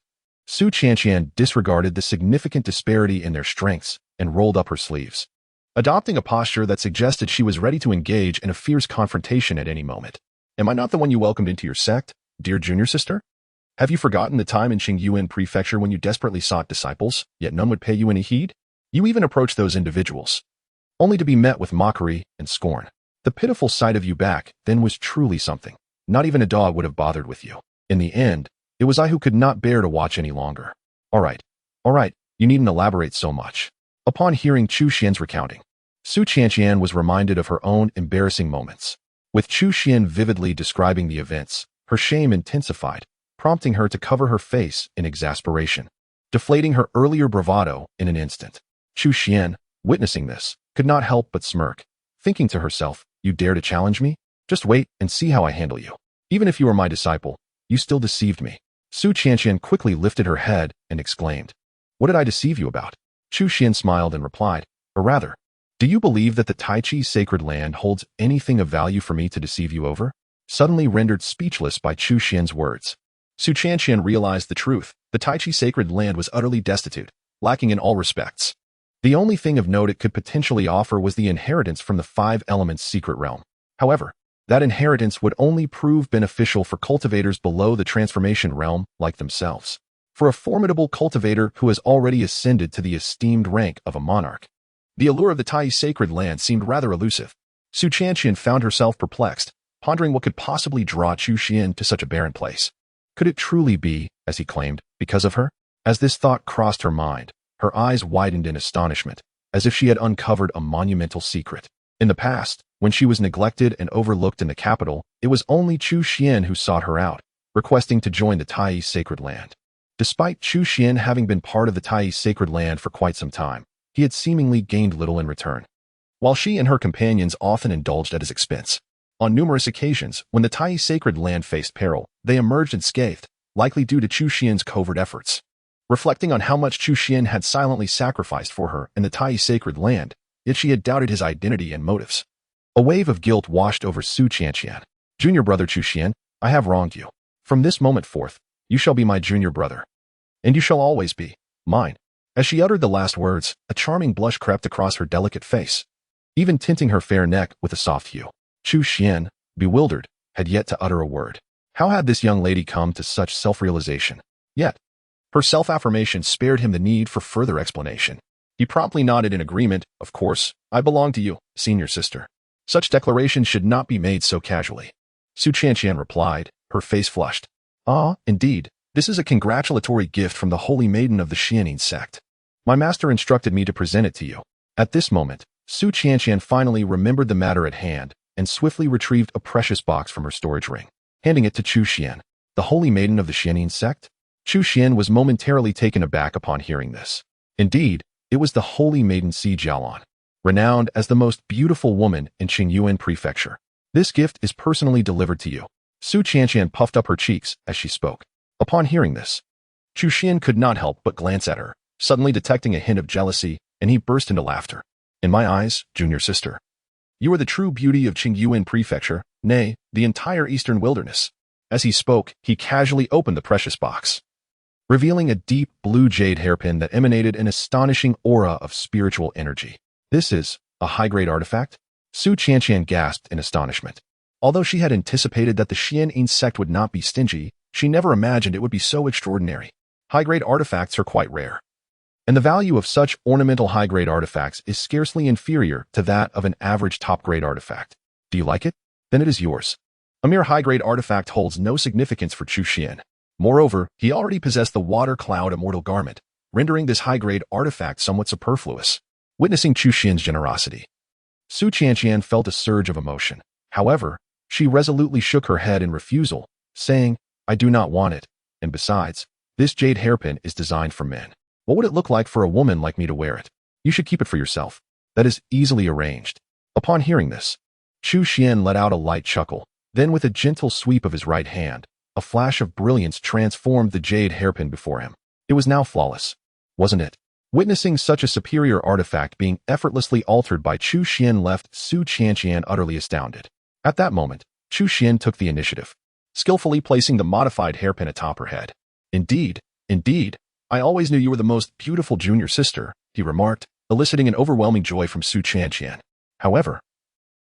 Su Qianqian disregarded the significant disparity in their strengths and rolled up her sleeves, adopting a posture that suggested she was ready to engage in a fierce confrontation at any moment. Am I not the one you welcomed into your sect, dear junior sister? Have you forgotten the time in Qingyuan Prefecture when you desperately sought disciples, yet none would pay you any heed? You even approached those individuals, only to be met with mockery and scorn. The pitiful sight of you back then was truly something. Not even a dog would have bothered with you. In the end, it was I who could not bear to watch any longer. All right, you needn't elaborate so much. Upon hearing Chu Xuan's recounting, Su Qianqian was reminded of her own embarrassing moments. With Chu Xuan vividly describing the events, her shame intensified, prompting her to cover her face in exasperation, deflating her earlier bravado in an instant. Chu Xuan, witnessing this, could not help but smirk, thinking to herself, you dare to challenge me? Just wait and see how I handle you. Even if you were my disciple, you still deceived me. Su Qianqian quickly lifted her head and exclaimed, what did I deceive you about? Chu Xuan smiled and replied, or rather, do you believe that the Tai Chi sacred land holds anything of value for me to deceive you over? Suddenly rendered speechless by Chu Xuan's words, Su Qianqian realized the truth. The Tai Chi sacred land was utterly destitute, lacking in all respects. The only thing of note it could potentially offer was the inheritance from the 5 elements secret realm. However, that inheritance would only prove beneficial for cultivators below the transformation realm like themselves. For a formidable cultivator who has already ascended to the esteemed rank of a monarch, the allure of the Tai sacred land seemed rather elusive. Su Qianqian found herself perplexed, pondering what could possibly draw Chu Xuan to such a barren place. Could it truly be, as he claimed, because of her? As this thought crossed her mind, her eyes widened in astonishment, as if she had uncovered a monumental secret. In the past, when she was neglected and overlooked in the capital, it was only Chu Xuan who sought her out, requesting to join the Tai sacred land. Despite Chu Xuan having been part of the Tai sacred land for quite some time, he had seemingly gained little in return, while she and her companions often indulged at his expense. On numerous occasions, when the Tai sacred land faced peril, they emerged unscathed, likely due to Chu Xuan's covert efforts. Reflecting on how much Chu Xuan had silently sacrificed for her in the Tai sacred land, yet she had doubted his identity and motives. A wave of guilt washed over Su Qianqian. Junior brother Chu Xuan, I have wronged you. From this moment forth, you shall be my junior brother. And you shall always be mine. As she uttered the last words, a charming blush crept across her delicate face, even tinting her fair neck with a soft hue. Chu Xuan, bewildered, had yet to utter a word. How had this young lady come to such self-realization? Yet, her self-affirmation spared him the need for further explanation. He promptly nodded in agreement. Of course, I belong to you, senior sister. Such declarations should not be made so casually. Su Qianqian replied, her face flushed. Ah, indeed, this is a congratulatory gift from the holy maiden of the Xianin sect. My master instructed me to present it to you. At this moment, Su Qianqian finally remembered the matter at hand and swiftly retrieved a precious box from her storage ring, handing it to Chu Xuan. The holy maiden of the Xianin sect? Chu Xuan was momentarily taken aback upon hearing this. Indeed, it was the holy maiden Si Jiaolan, renowned as the most beautiful woman in Qingyuan Prefecture. This gift is personally delivered to you. Su Qianqian puffed up her cheeks as she spoke. Upon hearing this, Chu Xuan could not help but glance at her, suddenly detecting a hint of jealousy, and he burst into laughter. In my eyes, junior sister, you are the true beauty of Qingyuan Prefecture, nay, the entire eastern wilderness. As he spoke, he casually opened the precious box, revealing a deep blue jade hairpin that emanated an astonishing aura of spiritual energy. This is a high-grade artifact? Su Qianqian gasped in astonishment. Although she had anticipated that the Xianin sect would not be stingy, she never imagined it would be so extraordinary. High-grade artifacts are quite rare, and the value of such ornamental high-grade artifacts is scarcely inferior to that of an average top-grade artifact. Do you like it? Then it is yours. A mere high-grade artifact holds no significance for Chu Xuan. Moreover, he already possessed the Water Cloud Immortal Garment, rendering this high-grade artifact somewhat superfluous. Witnessing Chu Xuan's generosity, Su Qianqian felt a surge of emotion. However, she resolutely shook her head in refusal, saying, I do not want it, and besides, this jade hairpin is designed for men. What would it look like for a woman like me to wear it? You should keep it for yourself. That is easily arranged. Upon hearing this, Chu Xuan let out a light chuckle. Then with a gentle sweep of his right hand, a flash of brilliance transformed the jade hairpin before him. It was now flawless, wasn't it? Witnessing such a superior artifact being effortlessly altered by Chu Xuan left Su Qianqian utterly astounded. At that moment, Chu Xuan took the initiative, skillfully placing the modified hairpin atop her head. Indeed, I always knew you were the most beautiful junior sister, he remarked, eliciting an overwhelming joy from Su Qianqian. However,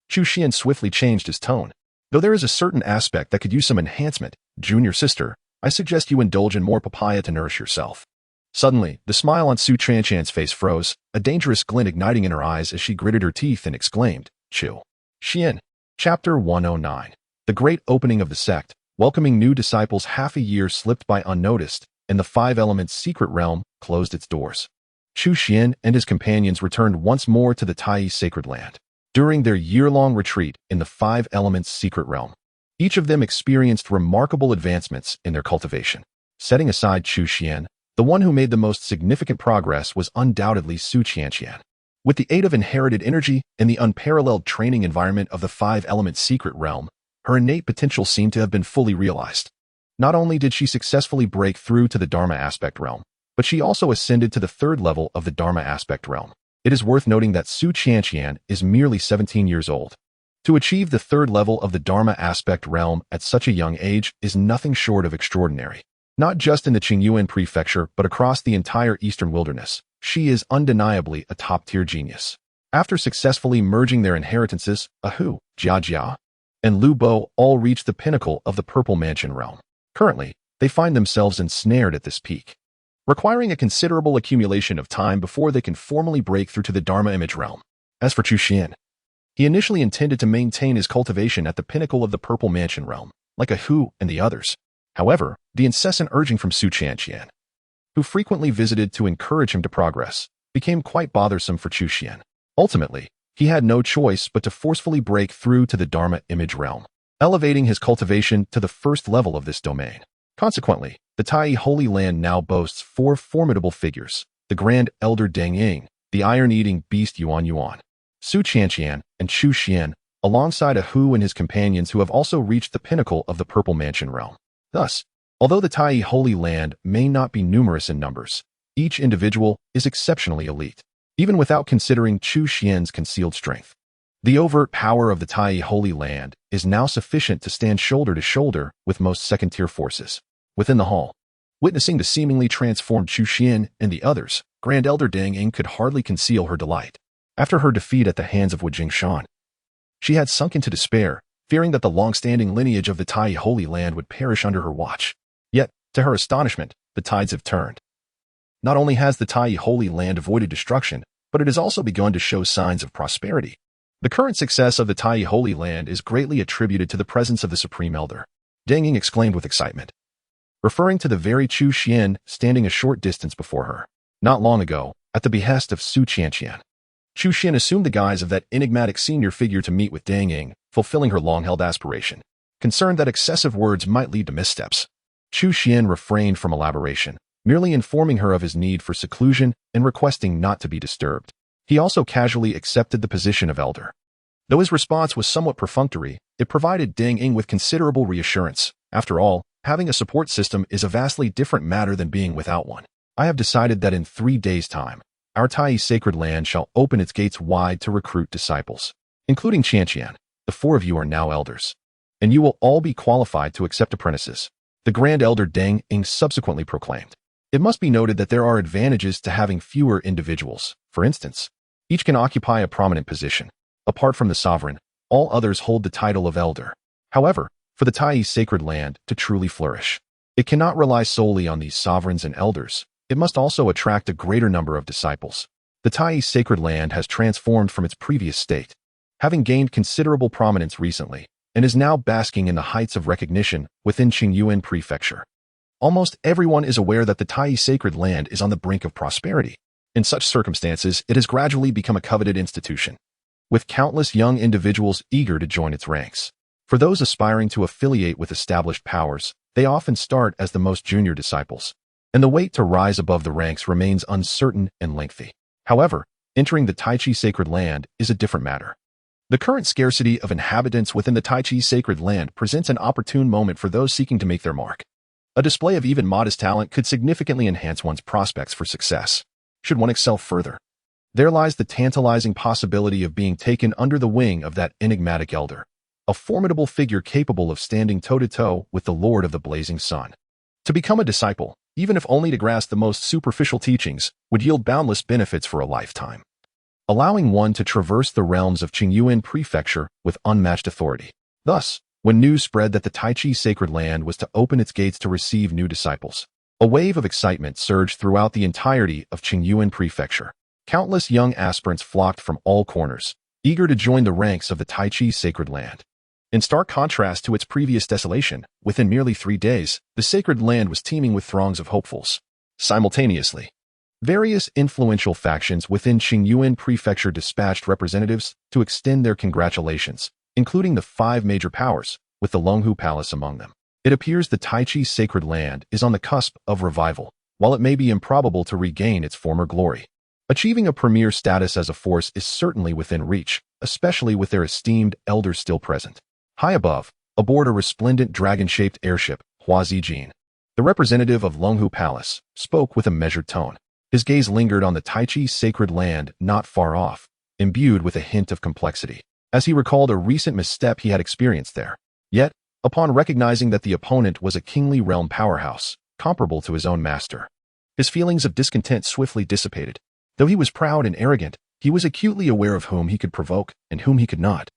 Chu Xuan swiftly changed his tone. Though there is a certain aspect that could use some enhancement, junior sister, I suggest you indulge in more papaya to nourish yourself. Suddenly, the smile on Su Qianqian's face froze, a dangerous glint igniting in her eyes as she gritted her teeth and exclaimed, Chu Xuan. Chapter 109. The Great Opening of the Sect. Welcoming new disciples. Half a year slipped by unnoticed, and the Five Elements secret realm closed its doors. Chu Xuan and his companions returned once more to the Tai sacred land. During their year-long retreat in the Five Elements secret realm, each of them experienced remarkable advancements in their cultivation. Setting aside Chu Xuan, the one who made the most significant progress was undoubtedly Su Qianqian. With the aid of inherited energy and the unparalleled training environment of the Five Elements secret realm, her innate potential seemed to have been fully realized. Not only did she successfully break through to the Dharma aspect realm, but she also ascended to the third level of the Dharma aspect realm. It is worth noting that Su Qianqian is merely 17 years old. To achieve the third level of the Dharma aspect realm at such a young age is nothing short of extraordinary. Not just in the Qingyuan Prefecture, but across the entire eastern wilderness, she is undeniably a top-tier genius. After successfully merging their inheritances, Ahu, Jia, and Lu Bo all reached the pinnacle of the Purple Mansion realm. Currently, they find themselves ensnared at this peak, requiring a considerable accumulation of time before they can formally break through to the Dharma image realm. As for Chu Xuan, he initially intended to maintain his cultivation at the pinnacle of the Purple Mansion realm, like Ahu and the others. However, the incessant urging from Su Qianqian, who frequently visited to encourage him to progress, became quite bothersome for Chu Xuan. Ultimately, he had no choice but to forcefully break through to the Dharma image realm, elevating his cultivation to the first level of this domain. Consequently, the Tai Holy Land now boasts four formidable figures: the Grand Elder Deng Ying, the Iron-Eating Beast Yuan, Su Qianqian, and Chu Xuan, alongside Ahu and his companions who have also reached the pinnacle of the Purple Mansion realm. Thus, Although the Tai Holy Land may not be numerous in numbers, each individual is exceptionally elite, even without considering Chu Xuan's concealed strength. The overt power of the Tai Holy Land is now sufficient to stand shoulder to shoulder with most second-tier forces. Within the hall, witnessing the seemingly transformed Chu Xuan and the others, Grand Elder Dang Ying could hardly conceal her delight. After her defeat at the hands of Wujing Shan, she had sunk into despair, fearing that the long-standing lineage of the Tai Holy Land would perish under her watch. Yet, to her astonishment, the tides have turned. Not only has the Tai Holy Land avoided destruction, but it has also begun to show signs of prosperity. The current success of the Tai Holy Land is greatly attributed to the presence of the Supreme Elder, Dang Ying exclaimed with excitement, referring to the very Chu Xuan standing a short distance before her. Not long ago, at the behest of Su Qianqian, Chu Xuan assumed the guise of that enigmatic senior figure to meet with Dang Ying, fulfilling her long-held aspiration. Concerned that excessive words might lead to missteps, Chu Xuan refrained from elaboration, merely informing her of his need for seclusion and requesting not to be disturbed. He also casually accepted the position of elder. Though his response was somewhat perfunctory, it provided Dang Ying with considerable reassurance. After all, having a support system is a vastly different matter than being without one. I have decided that in 3 days' time, our Tai sacred land shall open its gates wide to recruit disciples, including Qianqian. The 4 of you are now elders, and you will all be qualified to accept apprentices, the Grand Elder Dang Ying subsequently proclaimed. It must be noted that there are advantages to having fewer individuals. For instance, each can occupy a prominent position. Apart from the sovereign, all others hold the title of elder. However, for the Tai sacred land to truly flourish, it cannot rely solely on these sovereigns and elders. It must also attract a greater number of disciples. The Tai sacred land has transformed from its previous state, having gained considerable prominence recently, and is now basking in the heights of recognition within Qingyuan Prefecture. Almost everyone is aware that the Tai sacred land is on the brink of prosperity. In such circumstances, it has gradually become a coveted institution, with countless young individuals eager to join its ranks. For those aspiring to affiliate with established powers, they often start as the most junior disciples, and the wait to rise above the ranks remains uncertain and lengthy. However, entering the Tai Chi sacred land is a different matter. The current scarcity of inhabitants within the Tai Chi sacred land presents an opportune moment for those seeking to make their mark. A display of even modest talent could significantly enhance one's prospects for success. Should one excel further, there lies the tantalizing possibility of being taken under the wing of that enigmatic elder, a formidable figure capable of standing toe-to-toe with the Lord of the Blazing Sun. To become a disciple, even if only to grasp the most superficial teachings, would yield boundless benefits for a lifetime, allowing one to traverse the realms of Qingyuan Prefecture with unmatched authority. Thus, when news spread that the Tai Chi sacred land was to open its gates to receive new disciples, a wave of excitement surged throughout the entirety of Qingyuan Prefecture. Countless young aspirants flocked from all corners, eager to join the ranks of the Tai Chi sacred land. In stark contrast to its previous desolation, within merely 3 days, the sacred land was teeming with throngs of hopefuls. Simultaneously, various influential factions within Qingyuan Prefecture dispatched representatives to extend their congratulations, including the 5 major powers, with the Longhu Palace among them. It appears the Tai Chi sacred land is on the cusp of revival, while it may be improbable to regain its former glory. Achieving a premier status as a force is certainly within reach, especially with their esteemed elders still present. High above, aboard a resplendent dragon-shaped airship, Hua Zijin, the representative of Longhu Palace, spoke with a measured tone. His gaze lingered on the Tai Chi sacred land not far off, imbued with a hint of complexity, as he recalled a recent misstep he had experienced there. Yet, upon recognizing that the opponent was a kingly realm powerhouse, comparable to his own master, his feelings of discontent swiftly dissipated. Though he was proud and arrogant, he was acutely aware of whom he could provoke and whom he could not.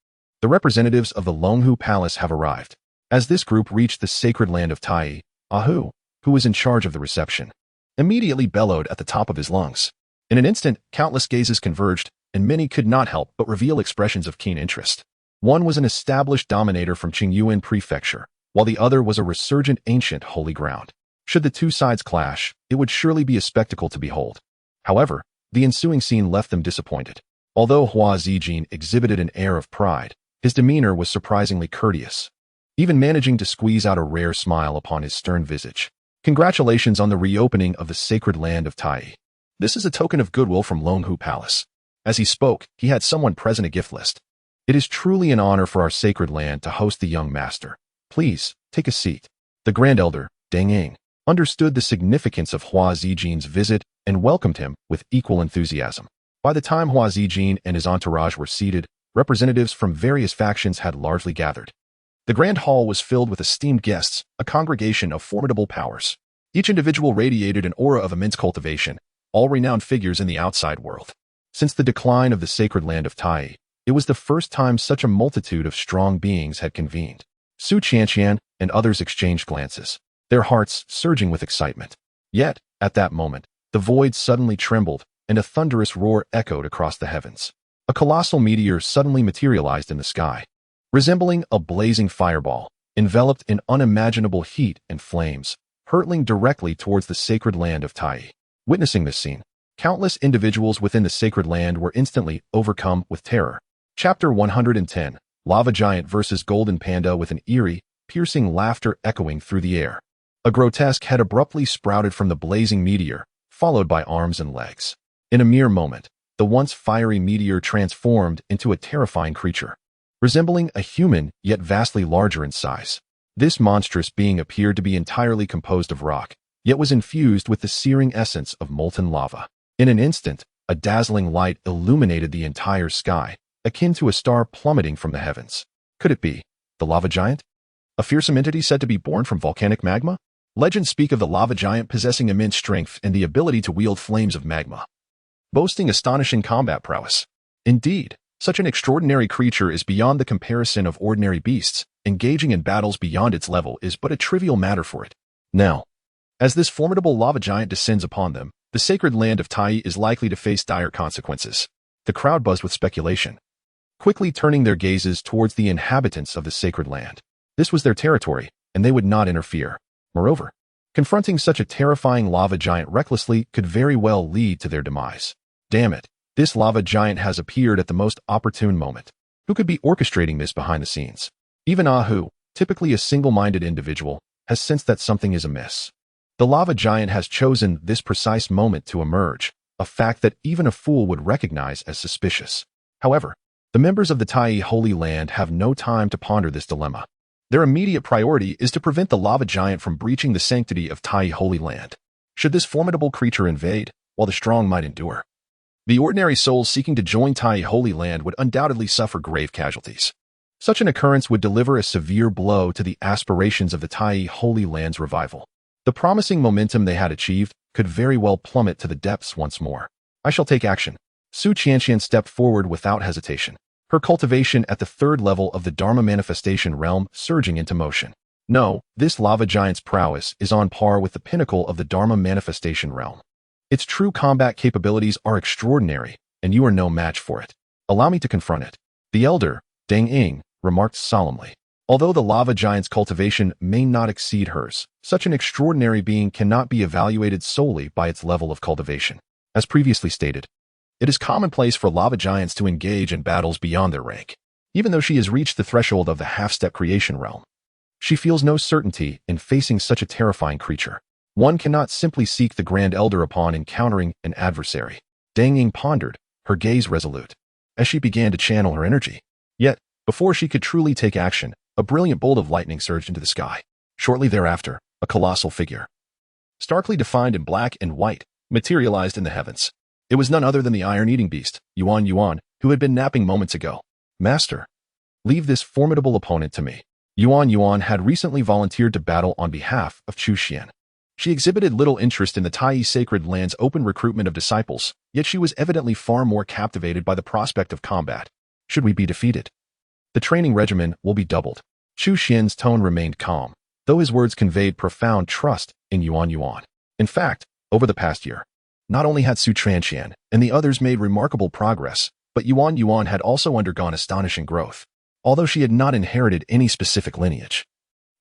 The representatives of the Longhu Palace have arrived. As this group reached the sacred land of Tai, Ahu, who was in charge of the reception, immediately bellowed at the top of his lungs. In an instant, countless gazes converged, and many could not help but reveal expressions of keen interest. One was an established dominator from Qingyuan Prefecture, while the other was a resurgent ancient holy ground. Should the two sides clash, it would surely be a spectacle to behold. However, the ensuing scene left them disappointed. Although Hua Zijin exhibited an air of pride, his demeanor was surprisingly courteous, even managing to squeeze out a rare smile upon his stern visage. Congratulations on the reopening of the sacred land of Tai. This is a token of goodwill from Longhu Palace. As he spoke, he had someone present a gift list. It is truly an honor for our sacred land to host the young master. Please, take a seat. The Grand Elder, Deng Ying, understood the significance of Hua Zijin's visit and welcomed him with equal enthusiasm. By the time Hua Zijin and his entourage were seated, representatives from various factions had largely gathered. The grand hall was filled with esteemed guests, a congregation of formidable powers. Each individual radiated an aura of immense cultivation, all renowned figures in the outside world. Since the decline of the sacred land of Tai, it was the first time such a multitude of strong beings had convened. Su Qianqian and others exchanged glances, their hearts surging with excitement. Yet, at that moment, the void suddenly trembled, and a thunderous roar echoed across the heavens. A colossal meteor suddenly materialized in the sky, resembling a blazing fireball, enveloped in unimaginable heat and flames, hurtling directly towards the sacred land of Tai. Witnessing this scene, countless individuals within the sacred land were instantly overcome with terror. Chapter 110, Lava Giant vs. Golden Panda, with an eerie, piercing laughter echoing through the air. A grotesque head abruptly sprouted from the blazing meteor, followed by arms and legs. In a mere moment, the once fiery meteor transformed into a terrifying creature, resembling a human yet vastly larger in size. This monstrous being appeared to be entirely composed of rock, yet was infused with the searing essence of molten lava. In an instant, a dazzling light illuminated the entire sky, akin to a star plummeting from the heavens. Could it be the lava giant? A fearsome entity said to be born from volcanic magma? Legends speak of the lava giant possessing immense strength and the ability to wield flames of magma, boasting astonishing combat prowess. Indeed, such an extraordinary creature is beyond the comparison of ordinary beasts. Engaging in battles beyond its level is but a trivial matter for it. Now, as this formidable lava giant descends upon them, the sacred land of Tai is likely to face dire consequences. The crowd buzzed with speculation, quickly turning their gazes towards the inhabitants of the sacred land. This was their territory, and they would not interfere. Moreover, confronting such a terrifying lava giant recklessly could very well lead to their demise. Damn it, this lava giant has appeared at the most opportune moment. Who could be orchestrating this behind the scenes? Even Ahu, typically a single-minded individual, has sensed that something is amiss. The lava giant has chosen this precise moment to emerge, a fact that even a fool would recognize as suspicious. However, the members of the Tai Holy Land have no time to ponder this dilemma. Their immediate priority is to prevent the lava giant from breaching the sanctity of Tai Holy Land. Should this formidable creature invade, while the strong might endure, the ordinary souls seeking to join Tai Holy Land would undoubtedly suffer grave casualties. Such an occurrence would deliver a severe blow to the aspirations of the Tai Holy Land's revival. The promising momentum they had achieved could very well plummet to the depths once more. I shall take action. Su Qianqian stepped forward without hesitation, her cultivation at the third level of the Dharma manifestation realm surging into motion. No, this lava giant's prowess is on par with the pinnacle of the Dharma manifestation realm. Its true combat capabilities are extraordinary, and you are no match for it. Allow me to confront it. The elder, Deng Ying, remarked solemnly. Although the lava giant's cultivation may not exceed hers, such an extraordinary being cannot be evaluated solely by its level of cultivation. As previously stated, it is commonplace for lava giants to engage in battles beyond their rank. Even though she has reached the threshold of the half-step creation realm, she feels no certainty in facing such a terrifying creature. One cannot simply seek the Grand Elder upon encountering an adversary. Deng Ying pondered, her gaze resolute, as she began to channel her energy. Yet, before she could truly take action, a brilliant bolt of lightning surged into the sky. Shortly thereafter, a colossal figure, starkly defined in black and white, materialized in the heavens. It was none other than the iron-eating beast, Yuan Yuan, who had been napping moments ago. Master, leave this formidable opponent to me. Yuan Yuan had recently volunteered to battle on behalf of Chu Xuan. She exhibited little interest in the Tai Sacred Land's open recruitment of disciples, yet she was evidently far more captivated by the prospect of combat. Should we be defeated, the training regimen will be doubled. Chu Xuan's tone remained calm, though his words conveyed profound trust in Yuan Yuan. In fact, over the past year, not only had Su Qianqian and the others made remarkable progress, but Yuan Yuan had also undergone astonishing growth. Although she had not inherited any specific lineage,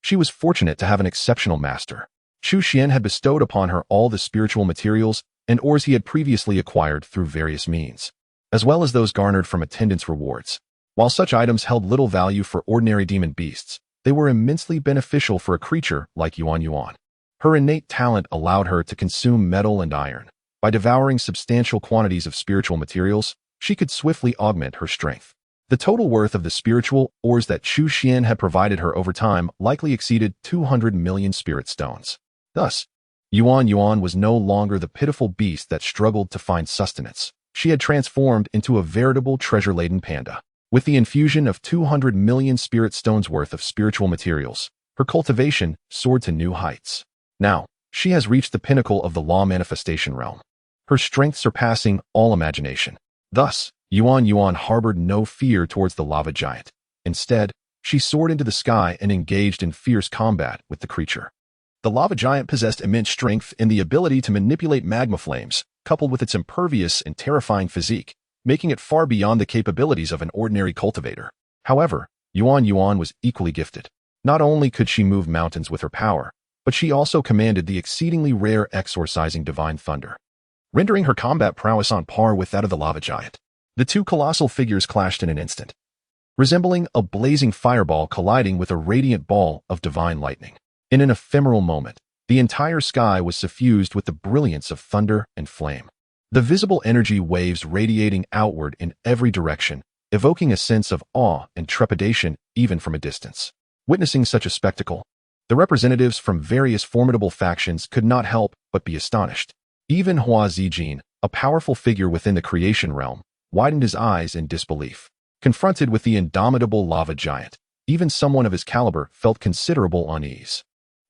she was fortunate to have an exceptional master. Chu Xuan had bestowed upon her all the spiritual materials and ores he had previously acquired through various means, as well as those garnered from attendance rewards. While such items held little value for ordinary demon beasts, they were immensely beneficial for a creature like Yuan Yuan. Her innate talent allowed her to consume metal and iron. By devouring substantial quantities of spiritual materials, she could swiftly augment her strength. The total worth of the spiritual ores that Chu Xuan had provided her over time likely exceeded 200 million spirit stones. Thus, Yuan was no longer the pitiful beast that struggled to find sustenance. She had transformed into a veritable treasure-laden panda. With the infusion of 200 million spirit stones worth of spiritual materials, her cultivation soared to new heights. Now, she has reached the pinnacle of the law manifestation realm, her strength surpassing all imagination. Thus, Yuan harbored no fear towards the lava giant. Instead, she soared into the sky and engaged in fierce combat with the creature. The lava giant possessed immense strength and the ability to manipulate magma flames, coupled with its impervious and terrifying physique, making it far beyond the capabilities of an ordinary cultivator. However, Yuan was equally gifted. Not only could she move mountains with her power, but she also commanded the exceedingly rare exorcising divine thunder, rendering her combat prowess on par with that of the lava giant. The two colossal figures clashed in an instant, resembling a blazing fireball colliding with a radiant ball of divine lightning. In an ephemeral moment, the entire sky was suffused with the brilliance of thunder and flame. The visible energy waves radiating outward in every direction, evoking a sense of awe and trepidation even from a distance. Witnessing such a spectacle, the representatives from various formidable factions could not help but be astonished. Even Hua Zijin, a powerful figure within the creation realm, widened his eyes in disbelief. Confronted with the indomitable lava giant, even someone of his caliber felt considerable unease.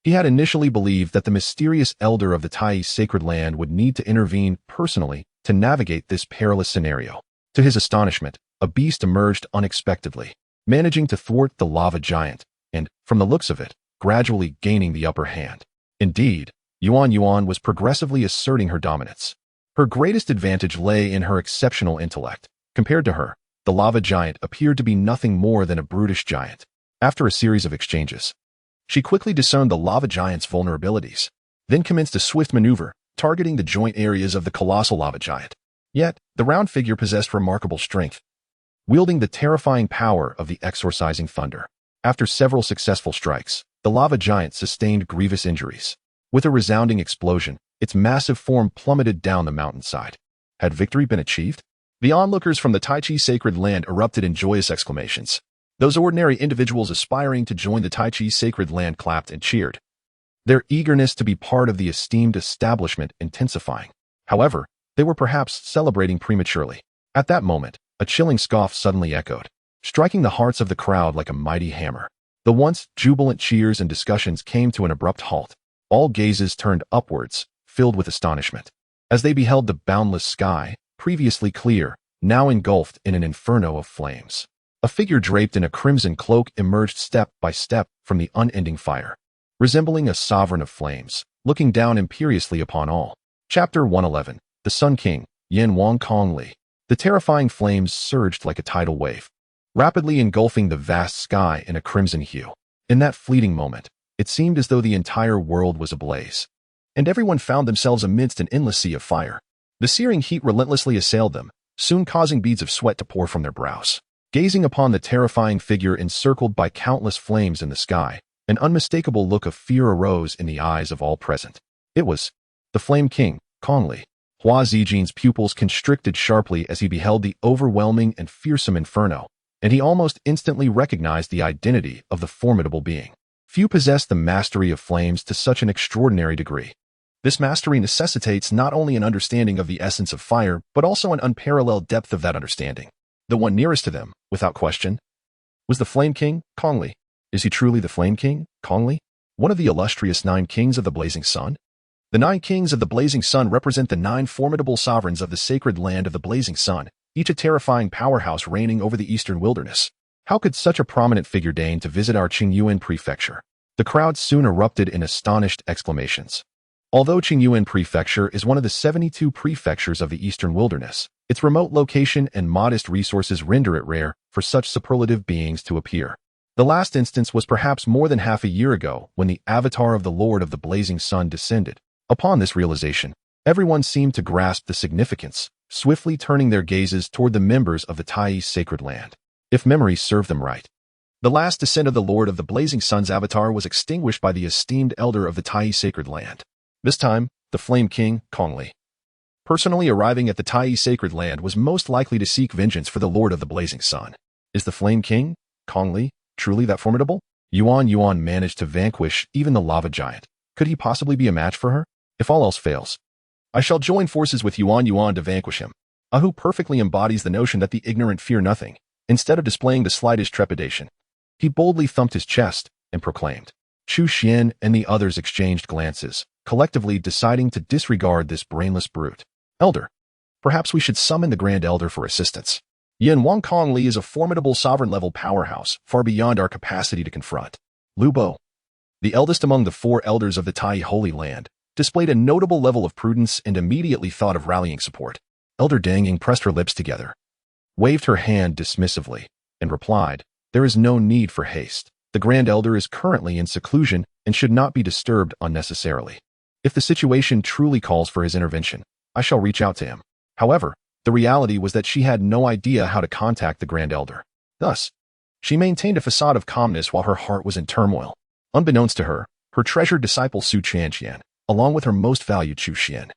He had initially believed that the mysterious elder of the Tai sacred land would need to intervene personally to navigate this perilous scenario. To his astonishment, a beast emerged unexpectedly, managing to thwart the lava giant, and, from the looks of it, gradually gaining the upper hand. Indeed, Yuan was progressively asserting her dominance. Her greatest advantage lay in her exceptional intellect. Compared to her, the lava giant appeared to be nothing more than a brutish giant. After a series of exchanges, she quickly discerned the lava giant's vulnerabilities, then commenced a swift maneuver, targeting the joint areas of the colossal lava giant. Yet, the round figure possessed remarkable strength, wielding the terrifying power of the exorcising thunder. After several successful strikes, the lava giant sustained grievous injuries. With a resounding explosion, its massive form plummeted down the mountainside. Had victory been achieved? The onlookers from the Tai Chi sacred land erupted in joyous exclamations. Those ordinary individuals aspiring to join the Tai Chi sacred land clapped and cheered, their eagerness to be part of the esteemed establishment intensifying. However, they were perhaps celebrating prematurely. At that moment, a chilling scoff suddenly echoed, striking the hearts of the crowd like a mighty hammer. The once jubilant cheers and discussions came to an abrupt halt. All gazes turned upwards, filled with astonishment, as they beheld the boundless sky, previously clear, now engulfed in an inferno of flames. A figure draped in a crimson cloak emerged step by step from the unending fire, resembling a sovereign of flames, looking down imperiously upon all. Chapter 111. The Sun King, Yan Wang Kong Li. The terrifying flames surged like a tidal wave, rapidly engulfing the vast sky in a crimson hue. In that fleeting moment, it seemed as though the entire world was ablaze, and everyone found themselves amidst an endless sea of fire. The searing heat relentlessly assailed them, soon causing beads of sweat to pour from their brows. Gazing upon the terrifying figure encircled by countless flames in the sky, an unmistakable look of fear arose in the eyes of all present. It was the Flame King, Kong Li. Hua Zijin's pupils constricted sharply as he beheld the overwhelming and fearsome inferno, and he almost instantly recognized the identity of the formidable being. Few possess the mastery of flames to such an extraordinary degree. This mastery necessitates not only an understanding of the essence of fire, but also an unparalleled depth of that understanding. The one nearest to them, without question, was the Flame King, Kong Li. Is he truly the Flame King, Kong Li? One of the illustrious 9 kings of the Blazing Sun? The 9 kings of the Blazing Sun represent the 9 formidable sovereigns of the sacred land of the Blazing Sun, each a terrifying powerhouse reigning over the eastern wilderness. How could such a prominent figure deign to visit our Qingyuan prefecture? The crowd soon erupted in astonished exclamations. Although Qingyuan Prefecture is one of the 72 prefectures of the eastern wilderness, its remote location and modest resources render it rare for such superlative beings to appear. The last instance was perhaps more than half a year ago when the avatar of the Lord of the Blazing Sun descended. Upon this realization, everyone seemed to grasp the significance, swiftly turning their gazes toward the members of the Tai sacred land. If memory served them right, the last descent of the Lord of the Blazing Sun's avatar was extinguished by the esteemed elder of the Tai sacred land. This time, the Flame King, Kong Li, personally arriving at the Tai sacred land, was most likely to seek vengeance for the Lord of the Blazing Sun. Is the Flame King, Kong Li, truly that formidable? Yuan managed to vanquish even the lava giant, Could he possibly be a match for her? If all else fails, I shall join forces with Yuan Yuan to vanquish him. Ahu perfectly embodies the notion that the ignorant fear nothing. Instead of displaying the slightest trepidation, he boldly thumped his chest and proclaimed. Chu Xuan and the others exchanged glances, collectively deciding to disregard this brainless brute. Elder, perhaps we should summon the Grand Elder for assistance. Yin Wang Kong Li is a formidable sovereign-level powerhouse, far beyond our capacity to confront. Lu Bo, the eldest among the 4 elders of the Tai Holy Land, displayed a notable level of prudence and immediately thought of rallying support. Elder Dang Ying pressed her lips together, waved her hand dismissively, and replied, there is no need for haste. The Grand Elder is currently in seclusion and should not be disturbed unnecessarily. If the situation truly calls for his intervention, I shall reach out to him. However, the reality was that she had no idea how to contact the Grand Elder. Thus, she maintained a facade of calmness while her heart was in turmoil. Unbeknownst to her, her treasured disciple Su Qianqian, along with her most valued Chu Xuan,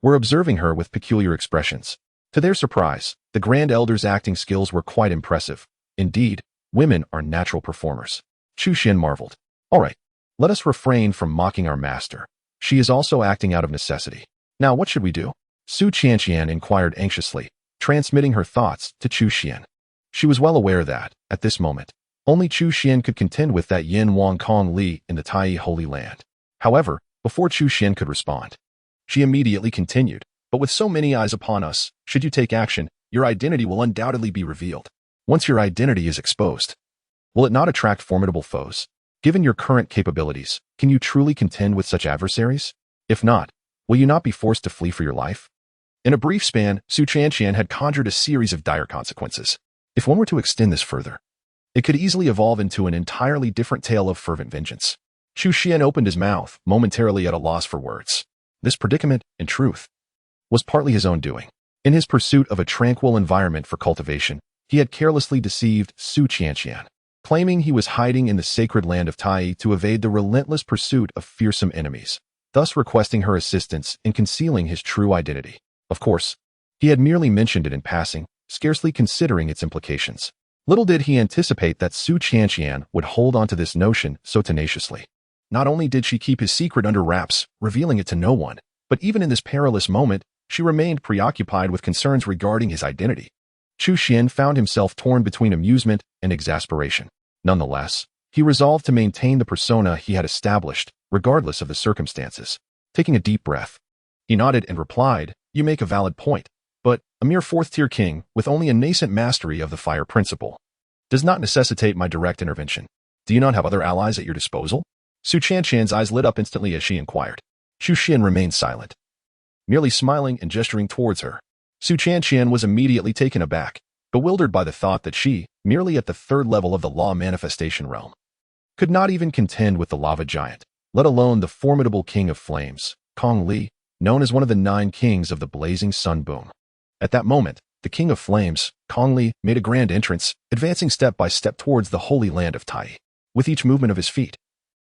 were observing her with peculiar expressions. To their surprise, the Grand Elder's acting skills were quite impressive. Indeed, women are natural performers. Chu Xuan marveled. All right, let us refrain from mocking our master. She is also acting out of necessity. Now what should we do? Su Qianqian inquired anxiously, transmitting her thoughts to Chu Xuan. She was well aware that, at this moment, only Chu Xuan could contend with that Yin Wang Kong Li in the Tai Holy Land. However, before Chu Xuan could respond, she immediately continued, but with so many eyes upon us, should you take action, your identity will undoubtedly be revealed. Once your identity is exposed, will it not attract formidable foes? Given your current capabilities, can you truly contend with such adversaries? If not, will you not be forced to flee for your life? In a brief span, Su Qianqian had conjured a series of dire consequences. If one were to extend this further, it could easily evolve into an entirely different tale of fervent vengeance. Chu Xuan opened his mouth, momentarily at a loss for words. This predicament, in truth, was partly his own doing. In his pursuit of a tranquil environment for cultivation, he had carelessly deceived Su Qianqian, claiming he was hiding in the sacred land of Tai to evade the relentless pursuit of fearsome enemies, thus requesting her assistance in concealing his true identity. Of course, he had merely mentioned it in passing, scarcely considering its implications. Little did he anticipate that Su Qianqian would hold on to this notion so tenaciously. Not only did she keep his secret under wraps, revealing it to no one, but even in this perilous moment, she remained preoccupied with concerns regarding his identity. Chu Xuan found himself torn between amusement and exasperation. Nonetheless, he resolved to maintain the persona he had established, regardless of the circumstances. Taking a deep breath, he nodded and replied, you make a valid point, but a mere 4th-tier king, with only a nascent mastery of the fire principle, does not necessitate my direct intervention. Do you not have other allies at your disposal? Su Qianqian's eyes lit up instantly as she inquired. Chu Xuan remained silent, merely smiling and gesturing towards her. Su Qianqian was immediately taken aback, bewildered by the thought that she, merely at the 3rd level of the law manifestation realm, could not even contend with the lava giant, let alone the formidable king of flames, Kong Li, known as one of the 9 kings of the blazing sun boom. At that moment, the king of flames, Kong Li, made a grand entrance, advancing step by step towards the holy land of Tai. With each movement of his feet,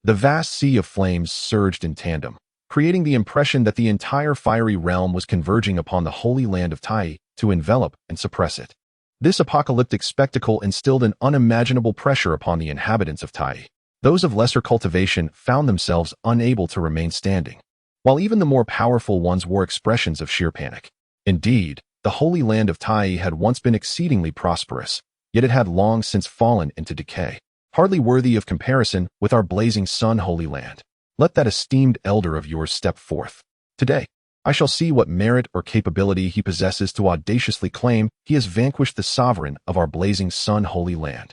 the vast sea of flames surged in tandem, creating the impression that the entire fiery realm was converging upon the holy land of Tai to envelop and suppress it. This apocalyptic spectacle instilled an unimaginable pressure upon the inhabitants of Tai. Those of lesser cultivation found themselves unable to remain standing, while even the more powerful ones wore expressions of sheer panic. Indeed, the holy land of Tai had once been exceedingly prosperous, yet it had long since fallen into decay, hardly worthy of comparison with our blazing sun holy land. Let that esteemed elder of yours step forth. Today, I shall see what merit or capability he possesses to audaciously claim he has vanquished the sovereign of our blazing sun holy land.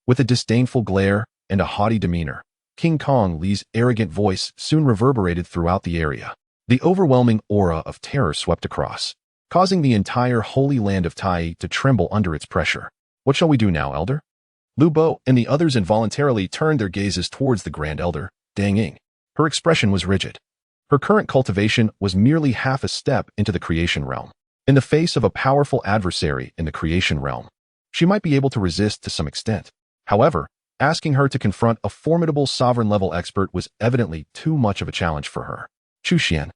With a disdainful glare and a haughty demeanor, King Kong Li's arrogant voice soon reverberated throughout the area. The overwhelming aura of terror swept across, causing the entire holy land of Tai to tremble under its pressure. What shall we do now, elder? Lu Bo and the others involuntarily turned their gazes towards the Grand Elder, Dang Ying. Her expression was rigid. Her current cultivation was merely half a step into the creation realm. In the face of a powerful adversary in the creation realm, she might be able to resist to some extent. However, asking her to confront a formidable sovereign-level expert was evidently too much of a challenge for her. Chu Xuan,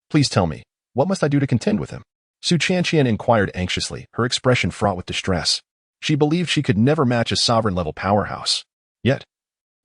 please tell me, what must I do to contend with him? Su Qianqian inquired anxiously, her expression fraught with distress. She believed she could never match a sovereign-level powerhouse. Yet,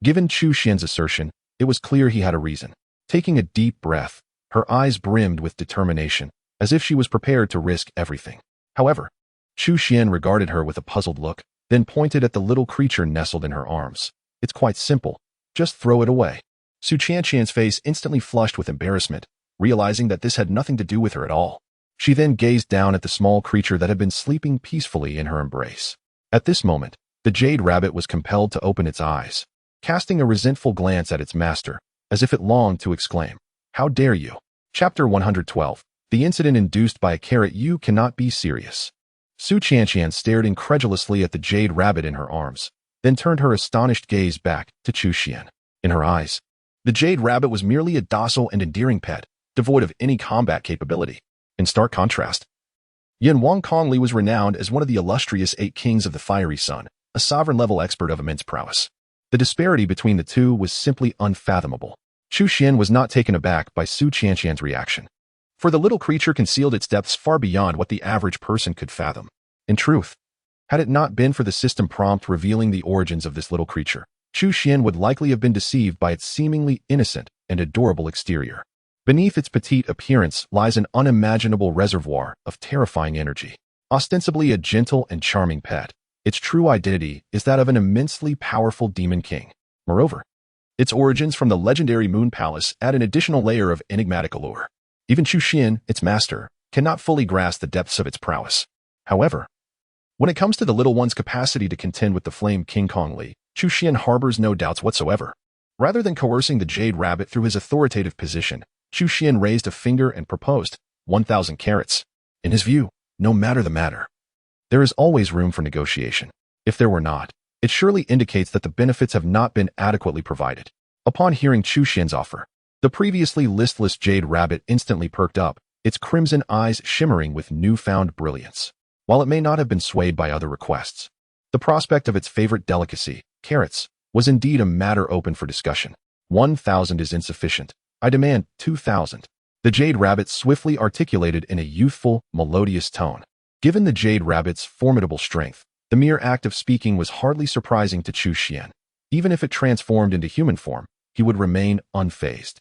given Chu Xuan's assertion, it was clear he had a reason. Taking a deep breath, her eyes brimmed with determination, as if she was prepared to risk everything. However, Chu Xuan regarded her with a puzzled look, then pointed at the little creature nestled in her arms. It's quite simple. Just throw it away. Su Qianqian's face instantly flushed with embarrassment, realizing that this had nothing to do with her at all. She then gazed down at the small creature that had been sleeping peacefully in her embrace. At this moment, the jade rabbit was compelled to open its eyes, casting a resentful glance at its master, as if it longed to exclaim, "How dare you?" Chapter 112. The incident induced by a carrot. You cannot be serious. Su Qianqian stared incredulously at the jade rabbit in her arms, then turned her astonished gaze back to Chu Xuan. In her eyes, the jade rabbit was merely a docile and endearing pet, devoid of any combat capability. In stark contrast, Yan Wang Kongli was renowned as one of the illustrious 8 kings of the Fiery Sun, a sovereign-level expert of immense prowess. The disparity between the two was simply unfathomable. Chu Xuan was not taken aback by Su Qianqian's reaction, for the little creature concealed its depths far beyond what the average person could fathom. In truth, had it not been for the system prompt revealing the origins of this little creature, Chu Xuan would likely have been deceived by its seemingly innocent and adorable exterior. Beneath its petite appearance lies an unimaginable reservoir of terrifying energy. Ostensibly a gentle and charming pet, its true identity is that of an immensely powerful demon king. Moreover, its origins from the legendary Moon Palace add an additional layer of enigmatic allure. Even Chu Xuan, its master, cannot fully grasp the depths of its prowess. However, when it comes to the little one's capacity to contend with the Flame King Kongli, Chu Xuan harbors no doubts whatsoever. Rather than coercing the jade rabbit through his authoritative position, Chu Xuan raised a finger and proposed 1,000 carats. In his view, no matter the matter, there is always room for negotiation. If there were not, it surely indicates that the benefits have not been adequately provided. Upon hearing Chu Xuan's offer, the previously listless jade rabbit instantly perked up, its crimson eyes shimmering with newfound brilliance. While it may not have been swayed by other requests, the prospect of its favorite delicacy, carrots, was indeed a matter open for discussion. 1,000 is insufficient. I demand 2,000. The jade rabbit swiftly articulated in a youthful, melodious tone. Given the jade rabbit's formidable strength, the mere act of speaking was hardly surprising to Chu Xuan. Even if it transformed into human form, he would remain unfazed.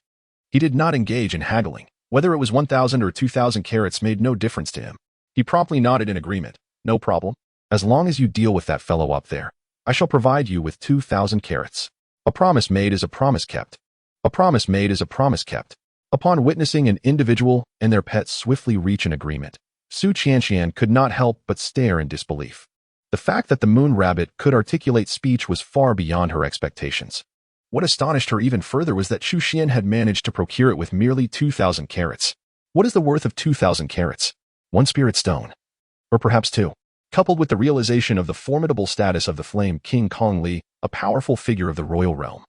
He did not engage in haggling. Whether it was 1,000 or 2,000 carats made no difference to him. He promptly nodded in agreement. No problem. As long as you deal with that fellow up there, I shall provide you with 2,000 carats. A promise made is a promise kept. A promise made is a promise kept. Upon witnessing an individual and their pet swiftly reach an agreement, Su Qianqian could not help but stare in disbelief. The fact that the moon rabbit could articulate speech was far beyond her expectations. What astonished her even further was that Chu Xuan had managed to procure it with merely 2,000 carats. What is the worth of 2,000 carats? 1 spirit stone. Or perhaps 2. Coupled with the realization of the formidable status of the Flame King Kongli, a powerful figure of the royal realm.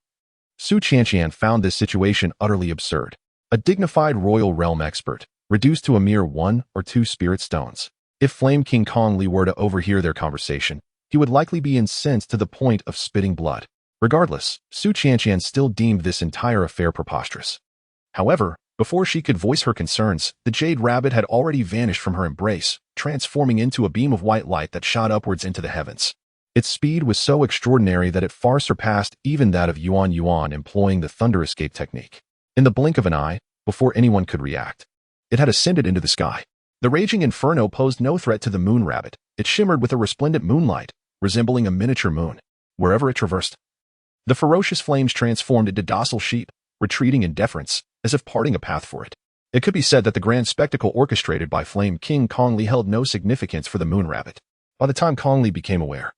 Su Qianqian found this situation utterly absurd. A dignified royal realm expert, reduced to a mere 1 or 2 spirit stones. If Flame King Kongli were to overhear their conversation, he would likely be incensed to the point of spitting blood. Regardless, Su Qianqian still deemed this entire affair preposterous. However, before she could voice her concerns, the jade rabbit had already vanished from her embrace, transforming into a beam of white light that shot upwards into the heavens. Its speed was so extraordinary that it far surpassed even that of Yuan Yuan employing the thunder escape technique. In the blink of an eye, before anyone could react, it had ascended into the sky. The raging inferno posed no threat to the moon rabbit. It shimmered with a resplendent moonlight, resembling a miniature moon, wherever it traversed. The ferocious flames transformed into docile sheep, retreating in deference, as if parting a path for it. It could be said that the grand spectacle orchestrated by Flame King Kongli held no significance for the moon rabbit. By the time Kongli became aware,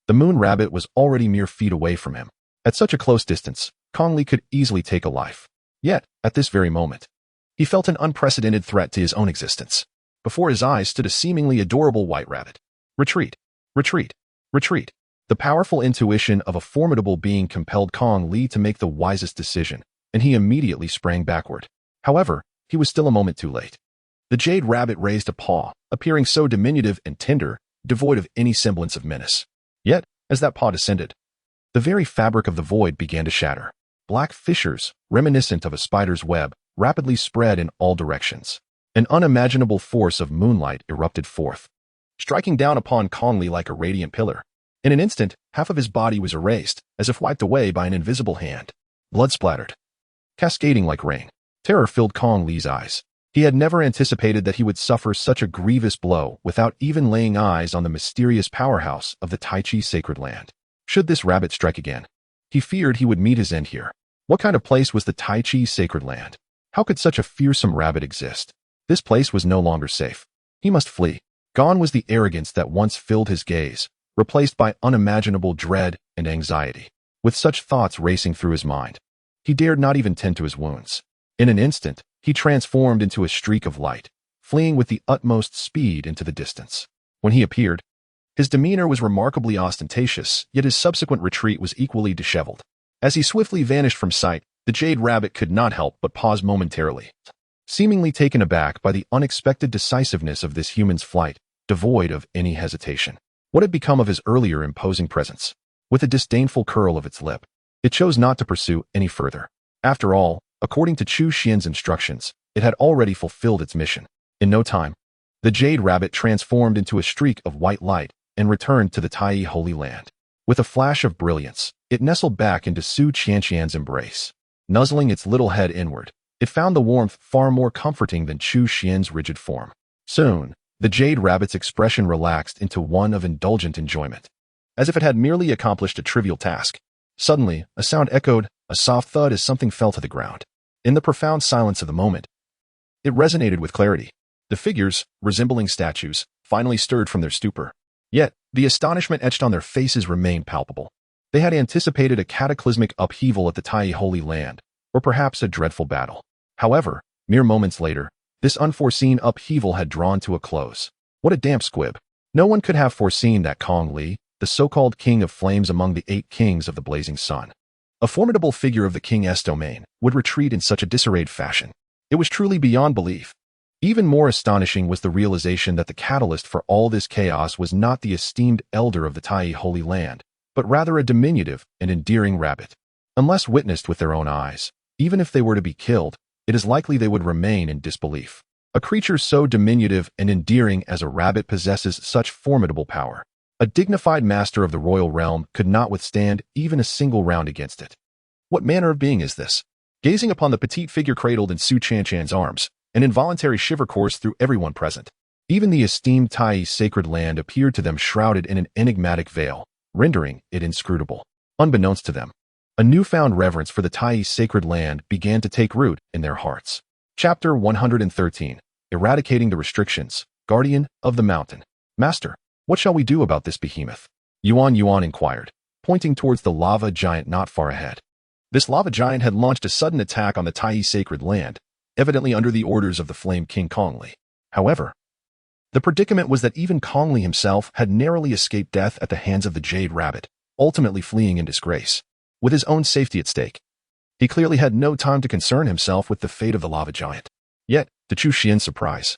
the moon rabbit was already mere feet away from him. At such a close distance, Kongli could easily take a life. Yet, at this very moment, he felt an unprecedented threat to his own existence. Before his eyes stood a seemingly adorable white rabbit. Retreat, retreat, retreat. The powerful intuition of a formidable being compelled Kongli to make the wisest decision, and he immediately sprang backward. However, he was still a moment too late. The jade rabbit raised a paw, appearing so diminutive and tender, devoid of any semblance of menace. Yet, as that paw descended, the very fabric of the void began to shatter. Black fissures, reminiscent of a spider's web, rapidly spread in all directions. An unimaginable force of moonlight erupted forth, striking down upon Kongli like a radiant pillar. In an instant, half of his body was erased, as if wiped away by an invisible hand. Blood splattered. cascading like rain. Terror filled Kong Li's eyes. He had never anticipated that he would suffer such a grievous blow without even laying eyes on the mysterious powerhouse of the Tai Chi sacred land. Should this rabbit strike again, he feared he would meet his end here. What kind of place was the Tai Chi sacred land? How could such a fearsome rabbit exist? This place was no longer safe. He must flee. Gone was the arrogance that once filled his gaze, replaced by unimaginable dread and anxiety. With such thoughts racing through his mind, he dared not even tend to his wounds. In an instant, he transformed into a streak of light, fleeing with the utmost speed into the distance. When he appeared, his demeanor was remarkably ostentatious, yet his subsequent retreat was equally disheveled. As he swiftly vanished from sight, the jade rabbit could not help but pause momentarily, seemingly taken aback by the unexpected decisiveness of this human's flight, devoid of any hesitation. What had become of his earlier imposing presence? With a disdainful curl of its lip, it chose not to pursue any further. After all, according to Chu Xuan's instructions, it had already fulfilled its mission. In no time, the jade rabbit transformed into a streak of white light and returned to the Tai Holy Land. With a flash of brilliance, it nestled back into Su Qianqian's embrace. Nuzzling its little head inward, it found the warmth far more comforting than Chu Xuan's rigid form. Soon, the jade rabbit's expression relaxed into one of indulgent enjoyment, as if it had merely accomplished a trivial task. Suddenly, a sound echoed, a soft thud as something fell to the ground. In the profound silence of the moment, it resonated with clarity. The figures, resembling statues, finally stirred from their stupor. Yet, the astonishment etched on their faces remained palpable. They had anticipated a cataclysmic upheaval at the Tai Holy Land, or perhaps a dreadful battle. However, mere moments later, this unforeseen upheaval had drawn to a close. What a damp squib. No one could have foreseen that Kong Li, the so-called King of Flames among the 8 kings of the Blazing Sun, a formidable figure of the King's domain, would retreat in such a disarrayed fashion. It was truly beyond belief. Even more astonishing was the realization that the catalyst for all this chaos was not the esteemed elder of the Tai Holy Land, but rather a diminutive and endearing rabbit. Unless witnessed with their own eyes, even if they were to be killed, it is likely they would remain in disbelief. A creature so diminutive and endearing as a rabbit possesses such formidable power. A dignified master of the royal realm could not withstand even a single round against it. What manner of being is this? Gazing upon the petite figure cradled in Su Qianqian's arms, an involuntary shiver coursed through everyone present. Even the esteemed Tai sacred land appeared to them shrouded in an enigmatic veil, rendering it inscrutable. Unbeknownst to them, a newfound reverence for the Tai sacred land began to take root in their hearts. Chapter 113. Eradicating the Restrictions, Guardian of the Mountain. Master, what shall we do about this behemoth? Yuan inquired, pointing towards the lava giant not far ahead. This lava giant had launched a sudden attack on the Tai sacred land, evidently under the orders of the Flame King Kong Li. However, the predicament was that even Kong Li himself had narrowly escaped death at the hands of the jade rabbit, ultimately fleeing in disgrace. With his own safety at stake, he clearly had no time to concern himself with the fate of the lava giant. Yet, to Chu Xuan's surprise,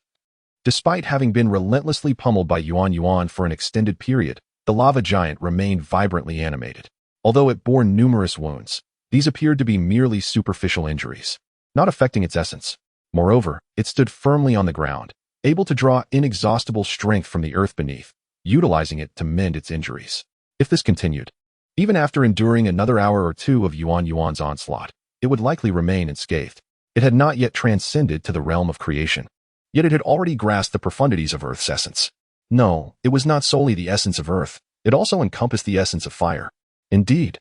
despite having been relentlessly pummeled by Yuan for an extended period, the lava giant remained vibrantly animated. Although it bore numerous wounds, these appeared to be merely superficial injuries, not affecting its essence. Moreover, it stood firmly on the ground, able to draw inexhaustible strength from the earth beneath, utilizing it to mend its injuries. If this continued, even after enduring another hour or two of Yuan's onslaught, it would likely remain unscathed. It had not yet transcended to the realm of creation, yet it had already grasped the profundities of Earth's essence. No, it was not solely the essence of Earth, it also encompassed the essence of fire. Indeed,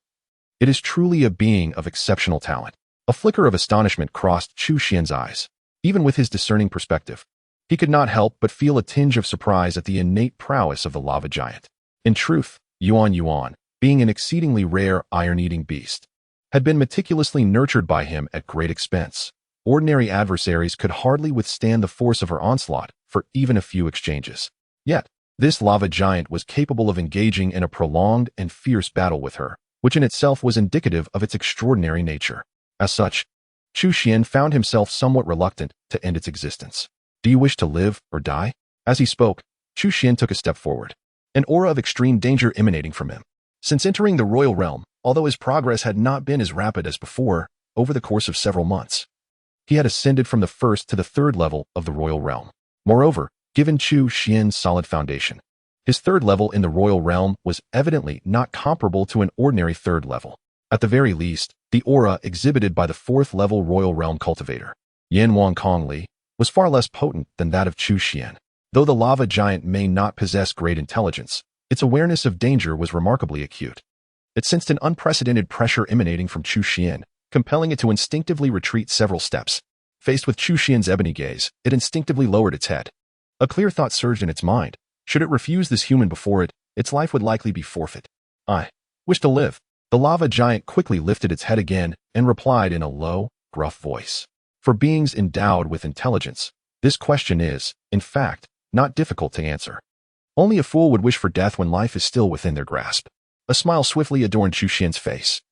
it is truly a being of exceptional talent. A flicker of astonishment crossed Chu Xuan's eyes. Even with his discerning perspective, he could not help but feel a tinge of surprise at the innate prowess of the lava giant. In truth, Yuan, being an exceedingly rare iron-eating beast, had been meticulously nurtured by him at great expense. Ordinary adversaries could hardly withstand the force of her onslaught for even a few exchanges. Yet, this lava giant was capable of engaging in a prolonged and fierce battle with her, which in itself was indicative of its extraordinary nature. As such, Chu Xuan found himself somewhat reluctant to end its existence. Do you wish to live or die? As he spoke, Chu Xuan took a step forward, an aura of extreme danger emanating from him. Since entering the royal realm, although his progress had not been as rapid as before, over the course of several months, he had ascended from the first to the third level of the royal realm. Moreover, given Chu Xuan's solid foundation, his third level in the royal realm was evidently not comparable to an ordinary third level. At the very least, the aura exhibited by the fourth-level Royal Realm cultivator, Yan Wang Kongli, was far less potent than that of Chu Xuan. Though the lava giant may not possess great intelligence, its awareness of danger was remarkably acute. It sensed an unprecedented pressure emanating from Chu Xuan, compelling it to instinctively retreat several steps. Faced with Chu Xuan's ebony gaze, it instinctively lowered its head. A clear thought surged in its mind. Should it refuse this human before it, its life would likely be forfeit. I wish to live. The lava giant quickly lifted its head again and replied in a low, gruff voice. For beings endowed with intelligence, this question is, in fact, not difficult to answer. Only a fool would wish for death when life is still within their grasp. A smile swiftly adorned Chu Xuan's face.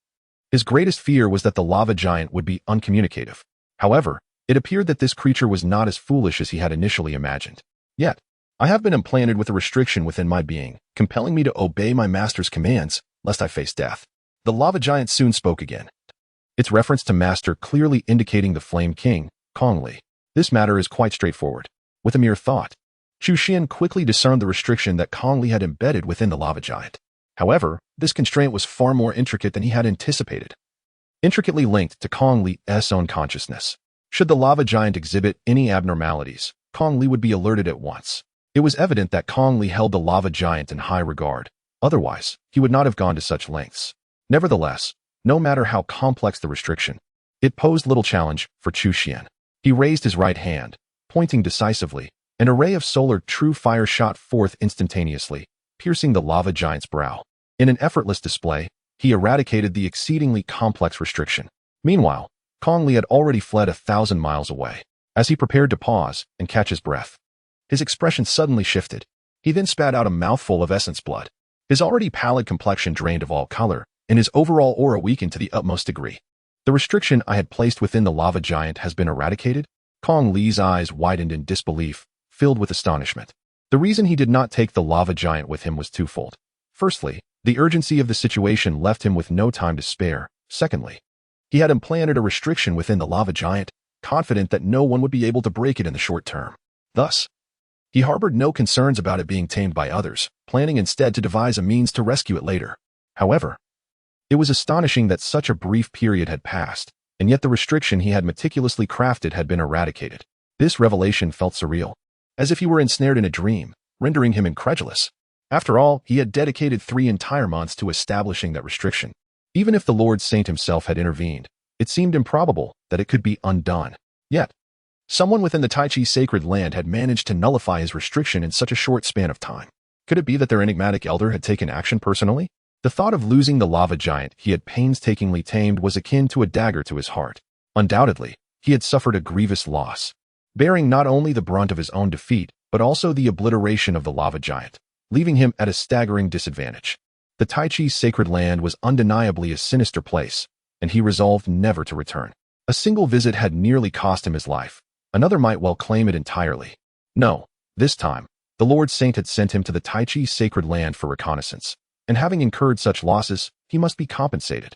His greatest fear was that the lava giant would be uncommunicative. However, it appeared that this creature was not as foolish as he had initially imagined. Yet, I have been implanted with a restriction within my being, compelling me to obey my master's commands, lest I face death. The lava giant soon spoke again. Its reference to master clearly indicating the Flame King, Kongli. This matter is quite straightforward. With a mere thought, Chu Xuan quickly discerned the restriction that Kongli had embedded within the lava giant. However, this constraint was far more intricate than he had anticipated. Intricately linked to Kongli's own consciousness. Should the lava giant exhibit any abnormalities, Kongli would be alerted at once. It was evident that Kongli held the lava giant in high regard. Otherwise, he would not have gone to such lengths. Nevertheless, no matter how complex the restriction, it posed little challenge for Chu Xuan. He raised his right hand, pointing decisively. An array of solar true fire shot forth instantaneously, piercing the lava giant's brow. In an effortless display, he eradicated the exceedingly complex restriction. Meanwhile, Kongli had already fled 1,000 miles away. As he prepared to pause and catch his breath, his expression suddenly shifted. He then spat out a mouthful of essence blood. His already pallid complexion drained of all color, and his overall aura weakened to the utmost degree. The restriction I had placed within the lava giant has been eradicated? Kongli's eyes widened in disbelief, filled with astonishment. The reason he did not take the lava giant with him was twofold. Firstly, the urgency of the situation left him with no time to spare. Secondly, he had implanted a restriction within the lava giant, confident that no one would be able to break it in the short term. Thus, he harbored no concerns about it being tamed by others, planning instead to devise a means to rescue it later. However, it was astonishing that such a brief period had passed, and yet the restriction he had meticulously crafted had been eradicated. This revelation felt surreal, as if he were ensnared in a dream, rendering him incredulous. After all, he had dedicated 3 entire months to establishing that restriction. Even if the Lord Saint himself had intervened, it seemed improbable that it could be undone. Yet, someone within the Tai Chi sacred land had managed to nullify his restriction in such a short span of time. Could it be that their enigmatic elder had taken action personally? The thought of losing the lava giant he had painstakingly tamed was akin to a dagger to his heart. Undoubtedly, he had suffered a grievous loss, bearing not only the brunt of his own defeat, but also the obliteration of the lava giant, leaving him at a staggering disadvantage. The Tai Chi's sacred land was undeniably a sinister place, and he resolved never to return. A single visit had nearly cost him his life. Another might well claim it entirely. No, this time, the Lord Saint had sent him to the Tai Chi's sacred land for reconnaissance, and having incurred such losses, he must be compensated.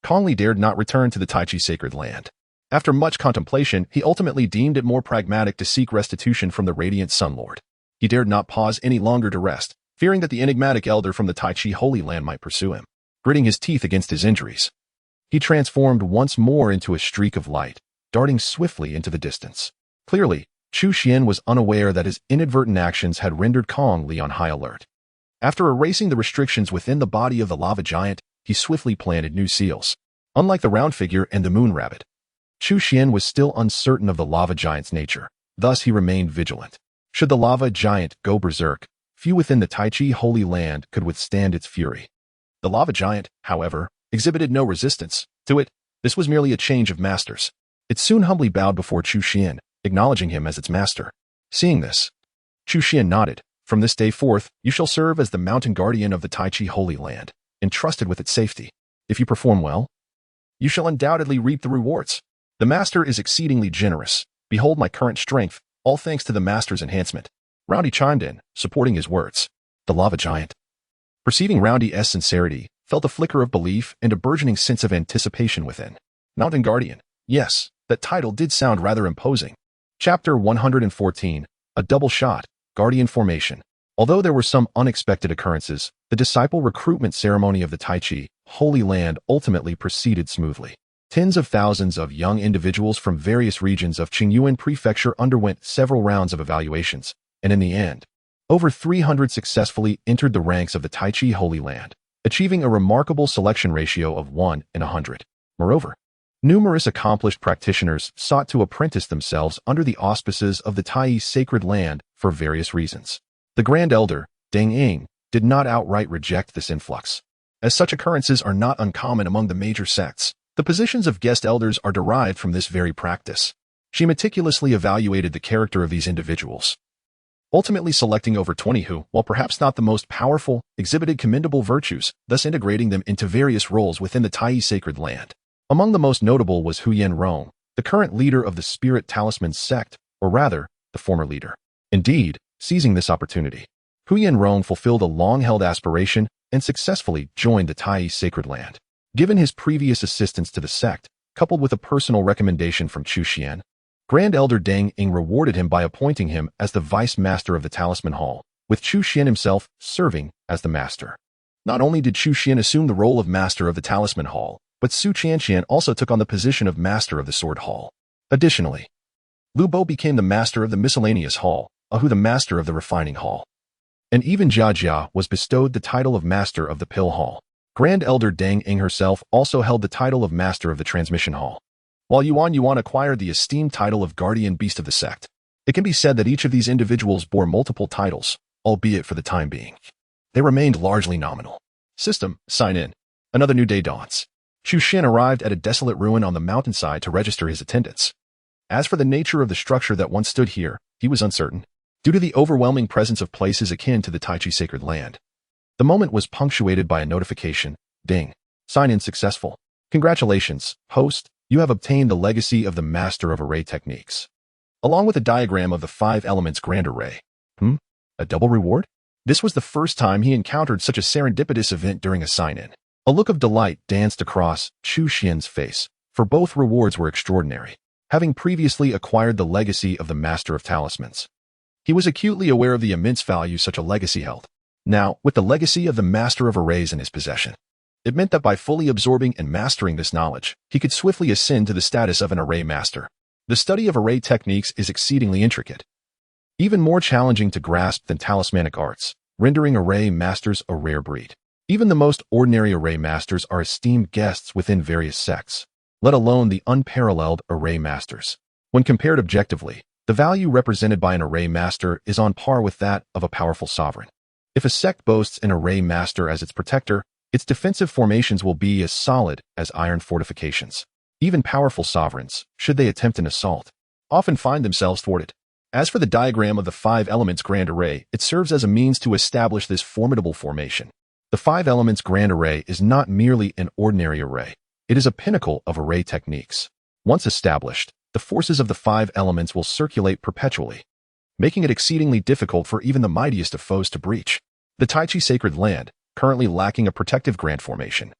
Kongli dared not return to the Tai Chi sacred land. After much contemplation, he ultimately deemed it more pragmatic to seek restitution from the radiant Sun Lord. He dared not pause any longer to rest, fearing that the enigmatic elder from the Tai Chi Holy Land might pursue him. Gritting his teeth against his injuries, he transformed once more into a streak of light, darting swiftly into the distance. Clearly, Chu Xuan was unaware that his inadvertent actions had rendered Kongli on high alert. After erasing the restrictions within the body of the lava giant, he swiftly planted new seals. Unlike the round figure and the moon rabbit, Chu Xuan was still uncertain of the lava giant's nature. Thus he remained vigilant. Should the lava giant go berserk, few within the Tai Chi Holy Land could withstand its fury. The lava giant, however, exhibited no resistance. To it, this was merely a change of masters. It soon humbly bowed before Chu Xuan, acknowledging him as its master. Seeing this, Chu Xuan nodded. From this day forth, you shall serve as the mountain guardian of the Tai Chi Holy Land, entrusted with its safety. If you perform well, you shall undoubtedly reap the rewards. The master is exceedingly generous. Behold my current strength, all thanks to the master's enhancement. Roundy chimed in, supporting his words. The lava giant, perceiving Roundy's sincerity, felt a flicker of belief and a burgeoning sense of anticipation within. Mountain Guardian. Yes, that title did sound rather imposing. Chapter 114, A Double Shot, Guardian Formation. Although there were some unexpected occurrences, the disciple recruitment ceremony of the Tai Chi Holy Land ultimately proceeded smoothly. Tens of thousands of young individuals from various regions of Qingyuan Prefecture underwent several rounds of evaluations, and in the end, over 300 successfully entered the ranks of the Taichi Holy Land, achieving a remarkable selection ratio of 1 in 100. Moreover, numerous accomplished practitioners sought to apprentice themselves under the auspices of the Tai Sacred Land for various reasons. The Grand Elder, Deng Ying, did not outright reject this influx. As such occurrences are not uncommon among the major sects, the positions of guest elders are derived from this very practice. She meticulously evaluated the character of these individuals, ultimately selecting over 20 who, while perhaps not the most powerful, exhibited commendable virtues, thus integrating them into various roles within the Tai Sacred Land. Among the most notable was Huyen Rong, the current leader of the Spirit Talisman sect, or rather, the former leader. Indeed, seizing this opportunity, Huyen Rong fulfilled a long-held aspiration and successfully joined the Tai Sacred Land. Given his previous assistance to the sect, coupled with a personal recommendation from Chu Xuan, Grand Elder Deng Ying rewarded him by appointing him as the Vice Master of the Talisman Hall, with Chu Xuan himself serving as the Master. Not only did Chu Xuan assume the role of Master of the Talisman Hall, but Su Qianqian also took on the position of Master of the Sword Hall. Additionally, Lu Bo became the Master of the Miscellaneous Hall, Ahu the Master of the Refining Hall. And even Jia Jia was bestowed the title of Master of the Pill Hall. Grand Elder Deng Ying herself also held the title of Master of the Transmission Hall, while Yuan acquired the esteemed title of Guardian Beast of the sect. It can be said that each of these individuals bore multiple titles, albeit for the time being. They remained largely nominal. System, sign in. Another new day dawns. Chu Xuan arrived at a desolate ruin on the mountainside to register his attendance. As for the nature of the structure that once stood here, he was uncertain, due to the overwhelming presence of places akin to the Taichi Sacred Land. The moment was punctuated by a notification. Ding. Sign in successful. Congratulations, host. You have obtained the legacy of the Master of Array Techniques, along with a diagram of the 5 elements Grand Array. A double reward? This was the first time he encountered such a serendipitous event during a sign-in. A look of delight danced across Chu Xuan's face, for both rewards were extraordinary. Having previously acquired the legacy of the Master of Talismans, he was acutely aware of the immense value such a legacy held. Now, with the legacy of the Master of Arrays in his possession, it meant that by fully absorbing and mastering this knowledge, he could swiftly ascend to the status of an array master. The study of array techniques is exceedingly intricate, even more challenging to grasp than talismanic arts, rendering array masters a rare breed. Even the most ordinary array masters are esteemed guests within various sects, let alone the unparalleled array masters. When compared objectively, the value represented by an array master is on par with that of a powerful sovereign. If a sect boasts an array master as its protector, its defensive formations will be as solid as iron fortifications. Even powerful sovereigns, should they attempt an assault, often find themselves thwarted. As for the diagram of the 5 elements Grand Array, it serves as a means to establish this formidable formation. The 5 elements Grand Array is not merely an ordinary array. It is a pinnacle of array techniques. Once established, the forces of the 5 elements will circulate perpetually, making it exceedingly difficult for even the mightiest of foes to breach. The Taichi Sacred Land, currently lacking a protective grand formation,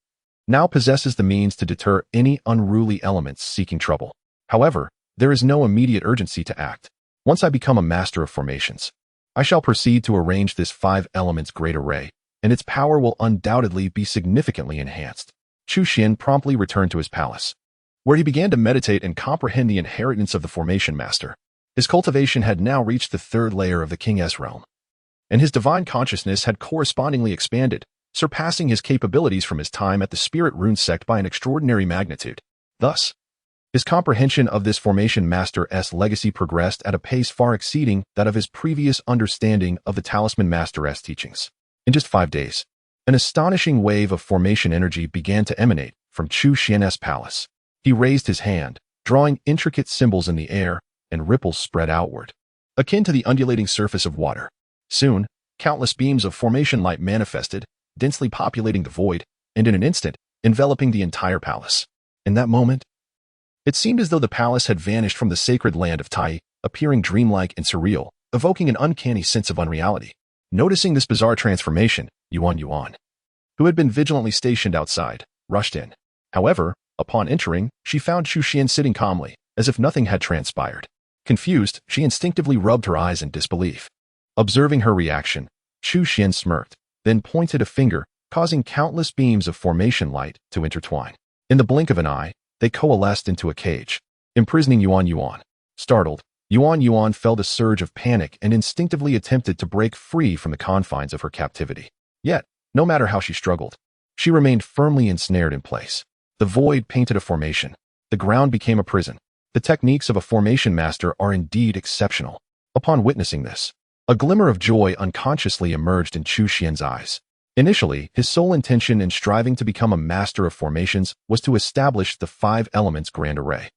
now possesses the means to deter any unruly elements seeking trouble. However, there is no immediate urgency to act. Once I become a master of formations, I shall proceed to arrange this 5 elements great array, and its power will undoubtedly be significantly enhanced. Chu Xuan promptly returned to his palace, where he began to meditate and comprehend the inheritance of the formation master. His cultivation had now reached the 3rd layer of the King's realm, and his divine consciousness had correspondingly expanded, surpassing his capabilities from his time at the Spirit Rune sect by an extraordinary magnitude. Thus, his comprehension of this formation master's legacy progressed at a pace far exceeding that of his previous understanding of the Talisman Master's teachings. In just 5 days, an astonishing wave of formation energy began to emanate from Chu Xuan's palace. He raised his hand, drawing intricate symbols in the air, and ripples spread outward, akin to the undulating surface of water. Soon, countless beams of formation light manifested, densely populating the void, and in an instant, enveloping the entire palace. In that moment, it seemed as though the palace had vanished from the sacred land of Tai, appearing dreamlike and surreal, evoking an uncanny sense of unreality. Noticing this bizarre transformation, Yuan, who had been vigilantly stationed outside, rushed in. However, upon entering, she found Chu Xuan sitting calmly, as if nothing had transpired. Confused, she instinctively rubbed her eyes in disbelief. Observing her reaction, Chu Xuan smirked, then pointed a finger causing countless beams of formation light to intertwine. In the blink of an eye, they coalesced into a cage, imprisoning Yuan Yuan. Startled, Yuan Yuan felt a surge of panic and instinctively attempted to break free from the confines of her captivity. Yet, no matter how she struggled, she remained firmly ensnared in place. The void painted a formation. The ground became a prison. The techniques of a formation master are indeed exceptional. Upon witnessing this, a glimmer of joy unconsciously emerged in Chu Xuan's eyes. Initially, his sole intention in striving to become a master of formations was to establish the 5 elements grand array.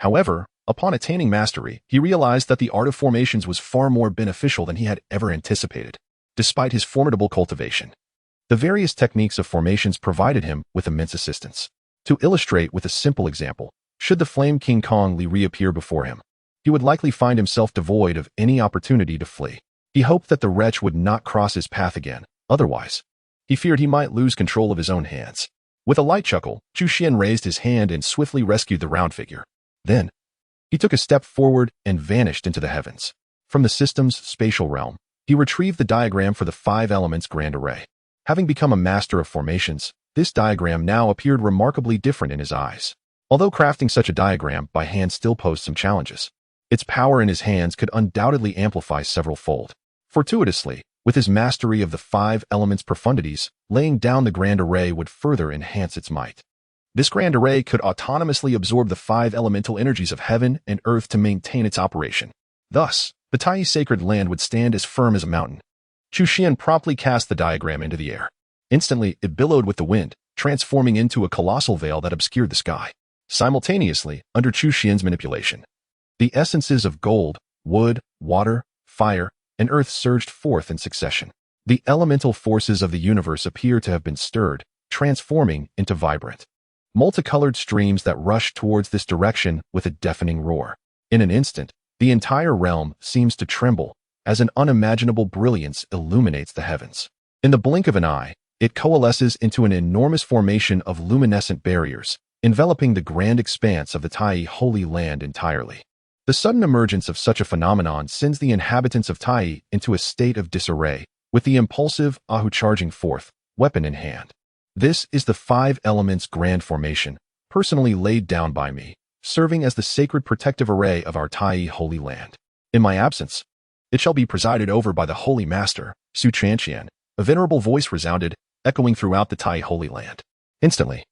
However, upon attaining mastery, he realized that the art of formations was far more beneficial than he had ever anticipated. Despite his formidable cultivation, the various techniques of formations provided him with immense assistance. To illustrate with a simple example, should the Flame King Kong Li reappear before him, he would likely find himself devoid of any opportunity to flee. He hoped that the wretch would not cross his path again. Otherwise, he feared he might lose control of his own hands. With a light chuckle, Chu Xuan raised his hand and swiftly rescued the round figure. Then, he took a step forward and vanished into the heavens. From the system's spatial realm, he retrieved the diagram for the 5 elements grand array. Having become a master of formations, this diagram now appeared remarkably different in his eyes. Although crafting such a diagram by hand still posed some challenges, its power in his hands could undoubtedly amplify several-fold. Fortuitously, with his mastery of the 5 elements' profundities, laying down the grand array would further enhance its might. This grand array could autonomously absorb the 5 elemental energies of heaven and earth to maintain its operation. Thus, the Tai sacred land would stand as firm as a mountain. Chu Xuan promptly cast the diagram into the air. Instantly, it billowed with the wind, transforming into a colossal veil that obscured the sky. Simultaneously, under Chu Xuan's manipulation, the essences of gold, wood, water, fire, and earth surged forth in succession. The elemental forces of the universe appear to have been stirred, transforming into vibrant, multicolored streams that rushed towards this direction with a deafening roar. In an instant, the entire realm seems to tremble as an unimaginable brilliance illuminates the heavens. In the blink of an eye, it coalesces into an enormous formation of luminescent barriers, enveloping the grand expanse of the Tai Holy Land entirely. The sudden emergence of such a phenomenon sends the inhabitants of Tai into a state of disarray, with the impulsive Ahu charging forth, weapon in hand. This is the 5 elements grand formation, personally laid down by me, serving as the sacred protective array of our Tai Holy Land. In my absence, it shall be presided over by the Holy Master, Su Chanqian. A venerable voice resounded, echoing throughout the Tai Holy Land. Instantly,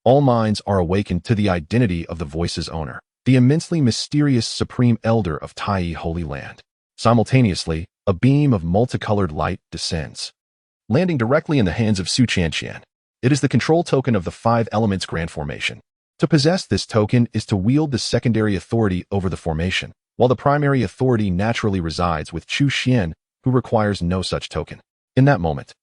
all minds are awakened to the identity of the voice's owner, the immensely mysterious Supreme Elder of Tai Holy Land. Simultaneously, a beam of multicolored light descends, landing directly in the hands of Su Chanqian. It is the control token of the 5 elements grand formation. To possess this token is to wield the secondary authority over the formation, while the primary authority naturally resides with Chu Xuan, who requires no such token. In that moment,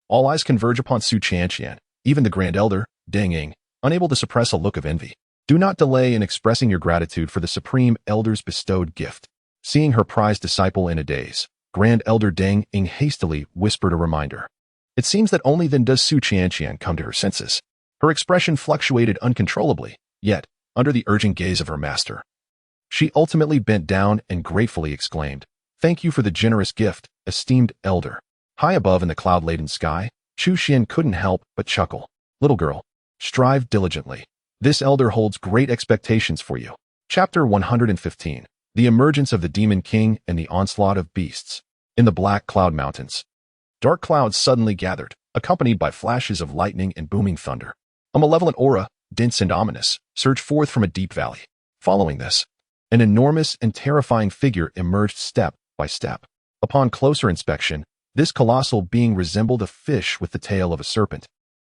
all eyes converge upon Su Chanqian, even the Grand Elder, Deng Ying, unable to suppress a look of envy. Do not delay in expressing your gratitude for the Supreme Elder's bestowed gift. Seeing her prized disciple in a daze, Grand Elder Deng Ying hastily whispered a reminder. It seems that only then does Su Chanqian come to her senses. Her expression fluctuated uncontrollably, yet, under the urgent gaze of her master, she ultimately bent down and gratefully exclaimed, "Thank you for the generous gift, esteemed elder." High above in the cloud-laden sky, Chu Xuan couldn't help but chuckle. Little girl, strive diligently. This elder holds great expectations for you. Chapter 115. The Emergence of the Demon King and the Onslaught of Beasts. In the Black Cloud Mountains, dark clouds suddenly gathered, accompanied by flashes of lightning and booming thunder. A malevolent aura, dense and ominous, surged forth from a deep valley. Following this, an enormous and terrifying figure emerged step by step. Upon closer inspection, this colossal being resembled a fish with the tail of a serpent.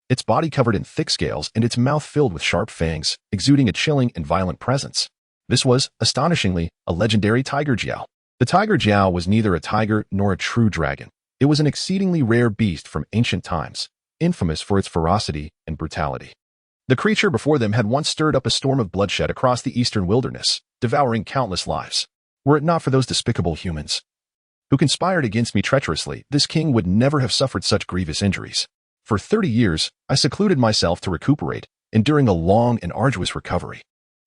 Its body covered in thick scales and its mouth filled with sharp fangs, exuding a chilling and violent presence. This was, astonishingly, a legendary tiger jiao. The tiger jiao was neither a tiger nor a true dragon. It was an exceedingly rare beast from ancient times, infamous for its ferocity and brutality. The creature before them had once stirred up a storm of bloodshed across the eastern wilderness, devouring countless lives. Were it not for those despicable humans who conspired against me treacherously, this king would never have suffered such grievous injuries. For 30 years, I secluded myself to recuperate, enduring a long and arduous recovery.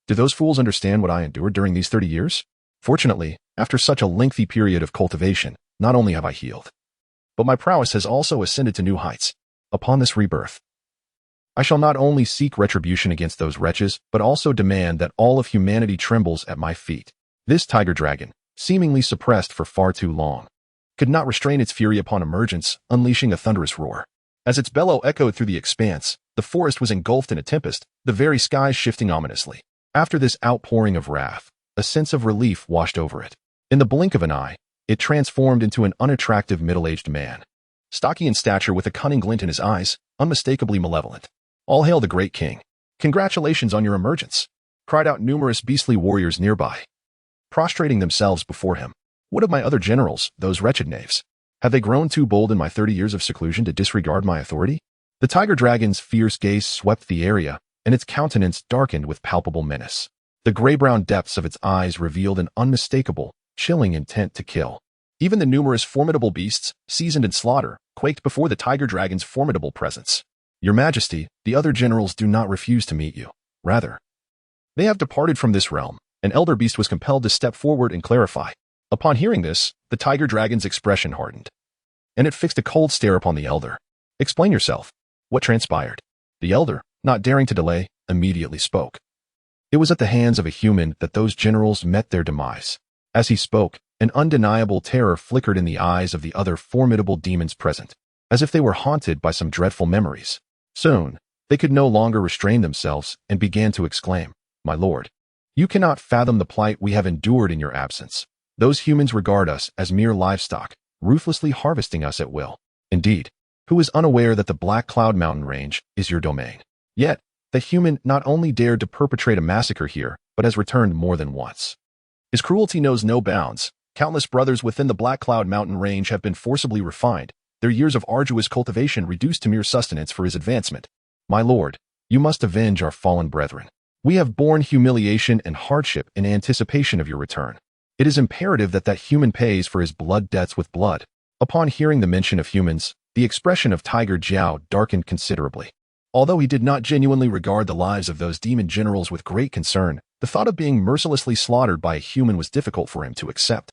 Do those fools understand what I endured during these 30 years? Fortunately, after such a lengthy period of cultivation, not only have I healed, but my prowess has also ascended to new heights. Upon this rebirth, I shall not only seek retribution against those wretches, but also demand that all of humanity trembles at my feet. This tiger dragon, seemingly suppressed for far too long, could not restrain its fury upon emergence, unleashing a thunderous roar. As its bellow echoed through the expanse, the forest was engulfed in a tempest, the very skies shifting ominously. After this outpouring of wrath, a sense of relief washed over it. In the blink of an eye, it transformed into an unattractive middle-aged man, stocky in stature with a cunning glint in his eyes, unmistakably malevolent. "All hail the great king. Congratulations on your emergence," cried out numerous beastly warriors nearby, prostrating themselves before him. "What of my other generals, those wretched knaves? Have they grown too bold in my 30 years of seclusion to disregard my authority?" The tiger dragon's fierce gaze swept the area, and its countenance darkened with palpable menace. The gray-brown depths of its eyes revealed an unmistakable, chilling intent to kill. Even the numerous formidable beasts, seasoned in slaughter, quaked before the tiger dragon's formidable presence. "Your Majesty, the other generals do not refuse to meet you. Rather, they have departed from this realm." An elder beast was compelled to step forward and clarify. Upon hearing this, the tiger dragon's expression hardened, and it fixed a cold stare upon the elder. "Explain yourself. What transpired?" The elder, not daring to delay, immediately spoke. It was at the hands of a human that those generals met their demise. As he spoke, an undeniable terror flickered in the eyes of the other formidable demons present, as if they were haunted by some dreadful memories. Soon, they could no longer restrain themselves and began to exclaim, "My lord, you cannot fathom the plight we have endured in your absence. Those humans regard us as mere livestock, ruthlessly harvesting us at will. Indeed, who is unaware that the Black Cloud Mountain Range is your domain? Yet, the human not only dared to perpetrate a massacre here, but has returned more than once. His cruelty knows no bounds. Countless brothers within the Black Cloud Mountain Range have been forcibly refined, their years of arduous cultivation reduced to mere sustenance for his advancement. My lord, you must avenge our fallen brethren. We have borne humiliation and hardship in anticipation of your return. It is imperative that that human pays for his blood debts with blood." Upon hearing the mention of humans, the expression of Tiger Jiao darkened considerably. Although he did not genuinely regard the lives of those demon generals with great concern, the thought of being mercilessly slaughtered by a human was difficult for him to accept.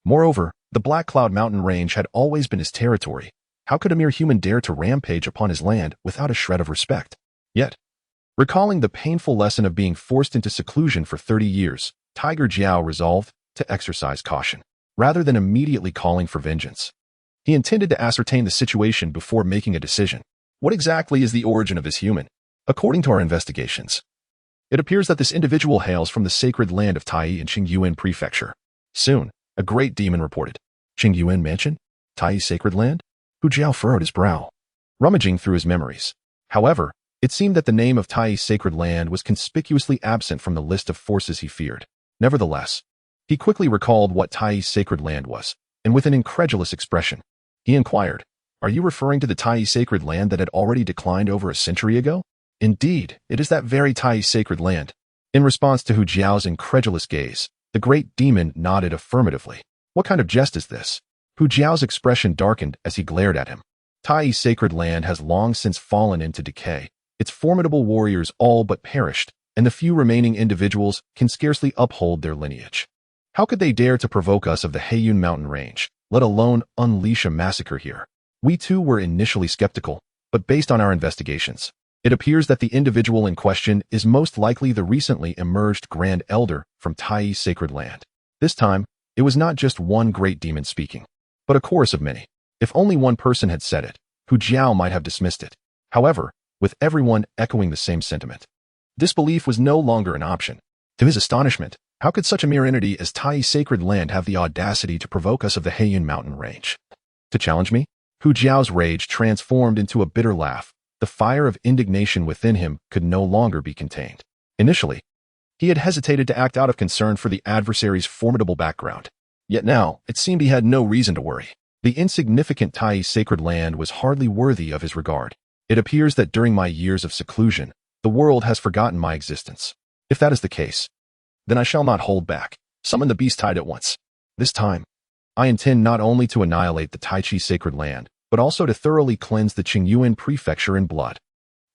Moreover, the Black Cloud Mountain Range had always been his territory. How could a mere human dare to rampage upon his land without a shred of respect? Yet, recalling the painful lesson of being forced into seclusion for 30 years, Tiger Jiao resolved to exercise caution, rather than immediately calling for vengeance. He intended to ascertain the situation before making a decision. What exactly is the origin of this human? According to our investigations, it appears that this individual hails from the sacred land of Tai in Qingyuan Prefecture. Soon, a great demon reported. "Qingyuan Mansion? Tai's sacred land?" Hu Jiao furrowed his brow, rummaging through his memories. However, it seemed that the name of Tai's sacred land was conspicuously absent from the list of forces he feared. Nevertheless, he quickly recalled what Tai's sacred land was, and with an incredulous expression, he inquired, "Are you referring to the Tai's sacred land that had already declined over a century ago?" "Indeed, it is that very Tai's sacred land." In response to Hu Jiao's incredulous gaze, the great demon nodded affirmatively. What kind of jest is this? Hu Jiao's expression darkened as he glared at him. Tai's sacred land has long since fallen into decay. Its formidable warriors all but perished, and the few remaining individuals can scarcely uphold their lineage. How could they dare to provoke us of the Heiyun Mountain Range, let alone unleash a massacre here? We too were initially skeptical, but based on our investigations, it appears that the individual in question is most likely the recently emerged Grand Elder from Tai's sacred land. This time, it was not just one great demon speaking, but a chorus of many. If only one person had said it, Hu Jiao might have dismissed it. However, with everyone echoing the same sentiment, disbelief was no longer an option. To his astonishment, how could such a mere entity as Tai's sacred land have the audacity to provoke us of the Heiyun Mountain Range? To challenge me? Hu Jiao's rage transformed into a bitter laugh. The fire of indignation within him could no longer be contained. Initially, he had hesitated to act out of concern for the adversary's formidable background. Yet now, it seemed he had no reason to worry. The insignificant Tai's sacred land was hardly worthy of his regard. It appears that during my years of seclusion, the world has forgotten my existence. If that is the case, then I shall not hold back. Summon the beast tide at once. This time, I intend not only to annihilate the Tai Chi sacred land, but also to thoroughly cleanse the Qingyuan Prefecture in blood.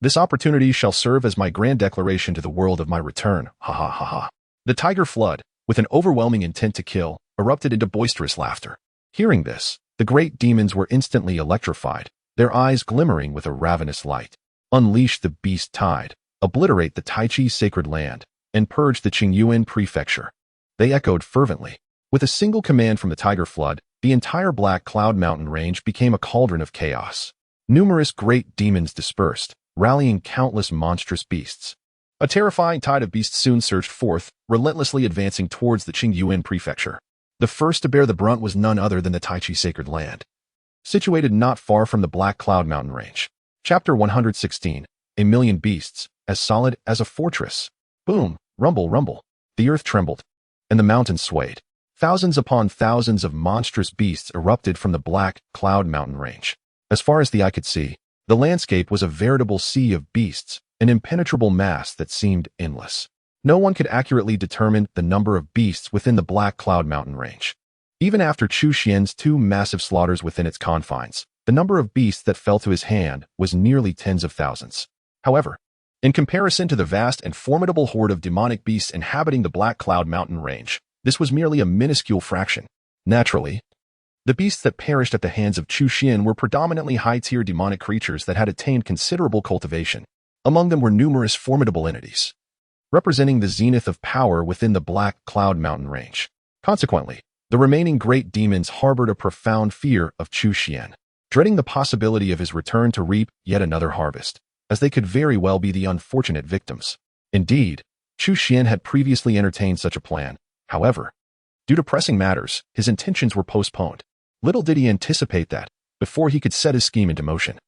This opportunity shall serve as my grand declaration to the world of my return. Ha ha ha ha. The tiger flood, with an overwhelming intent to kill, erupted into boisterous laughter. Hearing this, the great demons were instantly electrified, their eyes glimmering with a ravenous light. Unleash the beast tide, obliterate the Taichi sacred land, and purge the Qingyuan prefecture. They echoed fervently. With a single command from the Tiger Flood, the entire Black Cloud Mountain range became a cauldron of chaos. Numerous great demons dispersed, rallying countless monstrous beasts. A terrifying tide of beasts soon surged forth, relentlessly advancing towards the Qingyuan prefecture. The first to bear the brunt was none other than the Taichi sacred land, situated not far from the Black Cloud Mountain range. Chapter 116. A million beasts, as solid as a fortress. Boom, rumble, rumble. The earth trembled, and the mountains swayed. Thousands upon thousands of monstrous beasts erupted from the Black Cloud Mountain range. As far as the eye could see, the landscape was a veritable sea of beasts, an impenetrable mass that seemed endless. No one could accurately determine the number of beasts within the Black Cloud Mountain range. Even after Chu Xuan's 2 massive slaughters within its confines, the number of beasts that fell to his hand was nearly tens of thousands. However, in comparison to the vast and formidable horde of demonic beasts inhabiting the Black Cloud Mountain range, this was merely a minuscule fraction. Naturally, the beasts that perished at the hands of Chu Xuan were predominantly high-tier demonic creatures that had attained considerable cultivation. Among them were numerous formidable entities, representing the zenith of power within the Black Cloud Mountain range. Consequently, the remaining great demons harbored a profound fear of Chu Xuan, dreading the possibility of his return to reap yet another harvest, as they could very well be the unfortunate victims. Indeed, Chu Xuan had previously entertained such a plan. However, due to pressing matters, his intentions were postponed. Little did he anticipate that, before he could set his scheme into motion,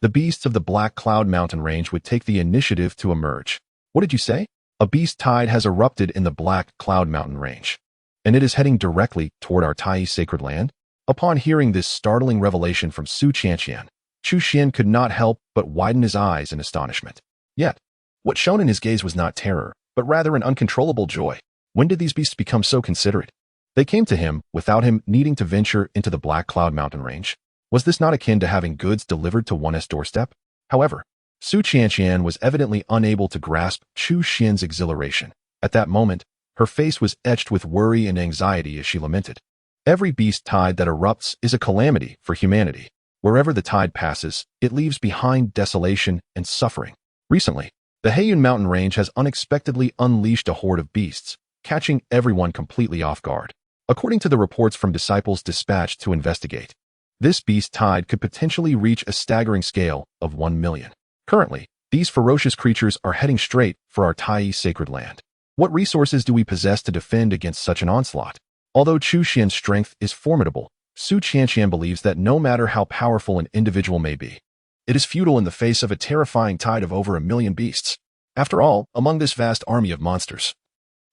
the beasts of the Black Cloud Mountain range would take the initiative to emerge. What did you say? A beast tide has erupted in the Black Cloud Mountain range, and it is heading directly toward our Tai sacred land? Upon hearing this startling revelation from Su Qianqian, Chu Xuan could not help but widen his eyes in astonishment. Yet, what shone in his gaze was not terror, but rather an uncontrollable joy. When did these beasts become so considerate? They came to him without him needing to venture into the Black Cloud Mountain range. Was this not akin to having goods delivered to one's doorstep? However, Su Qianqian was evidently unable to grasp Chu Xuan's exhilaration. At that moment, her face was etched with worry and anxiety as she lamented. Every beast tide that erupts is a calamity for humanity. Wherever the tide passes, it leaves behind desolation and suffering. Recently, the Heiyun Mountain range has unexpectedly unleashed a horde of beasts, catching everyone completely off guard. According to the reports from disciples dispatched to investigate, this beast tide could potentially reach a staggering scale of 1 million. Currently, these ferocious creatures are heading straight for our Tai sacred land. What resources do we possess to defend against such an onslaught? Although Chu Xuan's strength is formidable, Su Qianqian believes that no matter how powerful an individual may be, it is futile in the face of a terrifying tide of over 1 million beasts. After all, among this vast army of monsters,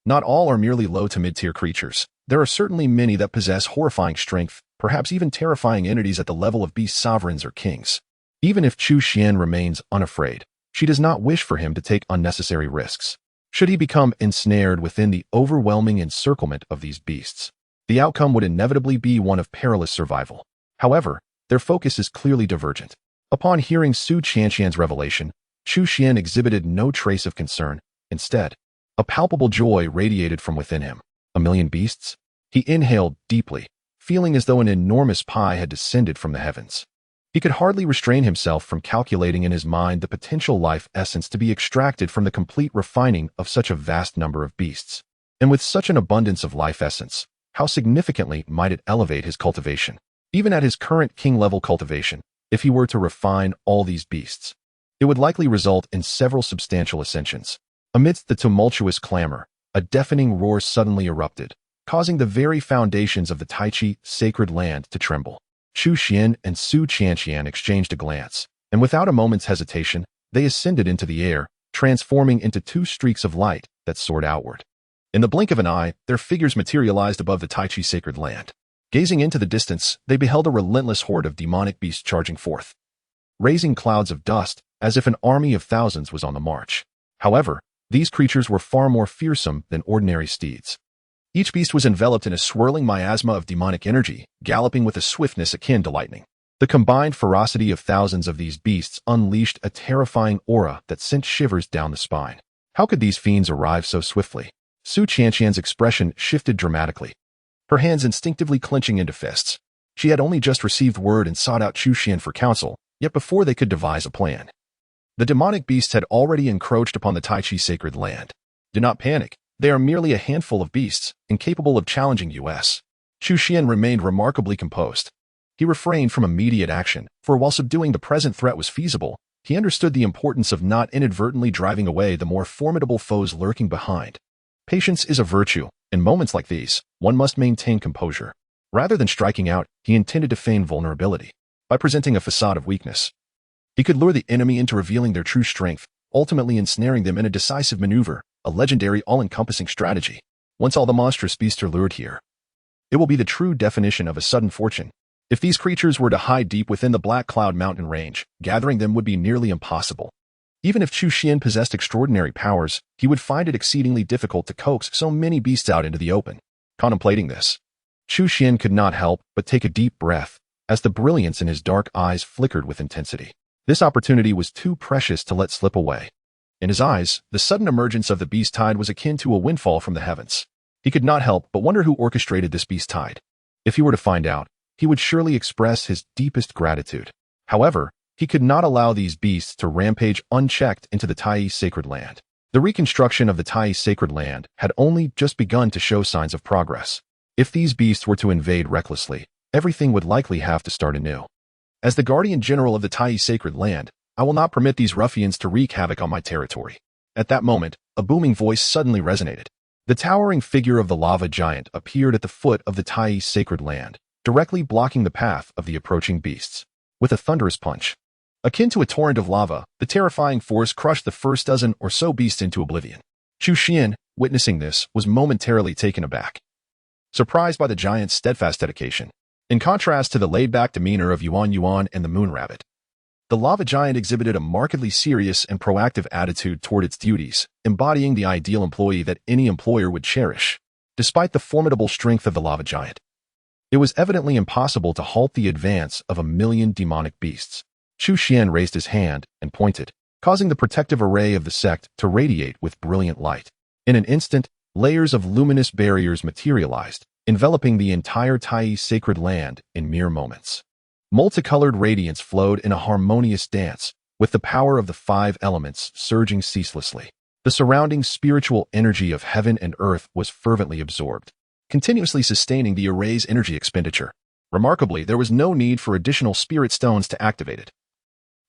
not all are merely low to mid-tier creatures. There are certainly many that possess horrifying strength, perhaps even terrifying entities at the level of beast sovereigns or kings. Even if Chu Xuan remains unafraid, she does not wish for him to take unnecessary risks. Should he become ensnared within the overwhelming encirclement of these beasts, the outcome would inevitably be one of perilous survival. However, their focus is clearly divergent. Upon hearing Su Qianqian's revelation, Chu Xuan exhibited no trace of concern. Instead, a palpable joy radiated from within him. 1 million beasts? He inhaled deeply, feeling as though an enormous pie had descended from the heavens. He could hardly restrain himself from calculating in his mind the potential life essence to be extracted from the complete refining of such a vast number of beasts. And with such an abundance of life essence, how significantly might it elevate his cultivation? Even at his current king-level cultivation, if he were to refine all these beasts, it would likely result in several substantial ascensions. Amidst the tumultuous clamor, a deafening roar suddenly erupted, causing the very foundations of the Taichi sacred land to tremble. Chu Xuan and Su Qianqian exchanged a glance, and without a moment's hesitation, they ascended into the air, transforming into 2 streaks of light that soared outward. In the blink of an eye, their figures materialized above the Taichi sacred land. Gazing into the distance, they beheld a relentless horde of demonic beasts charging forth, raising clouds of dust as if an army of thousands was on the march. However, these creatures were far more fearsome than ordinary steeds. Each beast was enveloped in a swirling miasma of demonic energy, galloping with a swiftness akin to lightning. The combined ferocity of thousands of these beasts unleashed a terrifying aura that sent shivers down the spine. How could these fiends arrive so swiftly? Su Qianqian's expression shifted dramatically, her hands instinctively clenching into fists. She had only just received word and sought out Chu Xuan for counsel, Yet before they could devise a plan, the demonic beasts had already encroached upon the Tai Chi sacred land. Do not panic. They are merely a handful of beasts, incapable of challenging us. Chu Xuan remained remarkably composed. He refrained from immediate action, for while subduing the present threat was feasible, he understood the importance of not inadvertently driving away the more formidable foes lurking behind. Patience is a virtue. In moments like these, one must maintain composure. Rather than striking out, he intended to feign vulnerability. By presenting a facade of weakness, he could lure the enemy into revealing their true strength, ultimately ensnaring them in a decisive maneuver, a legendary all-encompassing strategy. Once all the monstrous beasts are lured here, it will be the true definition of a sudden fortune. If these creatures were to hide deep within the Black Cloud Mountain range, gathering them would be nearly impossible. Even if Chu Xuan possessed extraordinary powers, he would find it exceedingly difficult to coax so many beasts out into the open. Contemplating this, Chu Xuan could not help but take a deep breath, as the brilliance in his dark eyes flickered with intensity. This opportunity was too precious to let slip away. In his eyes, the sudden emergence of the beast tide was akin to a windfall from the heavens. He could not help but wonder who orchestrated this beast tide. If he were to find out, he would surely express his deepest gratitude. However, he could not allow these beasts to rampage unchecked into the Tai sacred land. The reconstruction of the Tai sacred land had only just begun to show signs of progress. If these beasts were to invade recklessly, everything would likely have to start anew. As the guardian general of the Tai sacred land, I will not permit these ruffians to wreak havoc on my territory. At that moment, a booming voice suddenly resonated. The towering figure of the lava giant appeared at the foot of the Tai sacred land, directly blocking the path of the approaching beasts. With a thunderous punch, akin to a torrent of lava, the terrifying force crushed the first dozen or so beasts into oblivion. Chu Xuan, witnessing this, was momentarily taken aback, surprised by the giant's steadfast dedication. In contrast to the laid-back demeanor of Yuan Yuan and the Moon Rabbit, the lava giant exhibited a markedly serious and proactive attitude toward its duties, embodying the ideal employee that any employer would cherish. Despite the formidable strength of the lava giant, it was evidently impossible to halt the advance of 1,000,000 demonic beasts. Chu Xuan raised his hand and pointed, causing the protective array of the sect to radiate with brilliant light. In an instant, layers of luminous barriers materialized, enveloping the entire Tai sacred land in mere moments. Multicolored radiance flowed in a harmonious dance, with the power of the 5 elements surging ceaselessly. The surrounding spiritual energy of heaven and earth was fervently absorbed, continuously sustaining the array's energy expenditure. Remarkably, there was no need for additional spirit stones to activate it.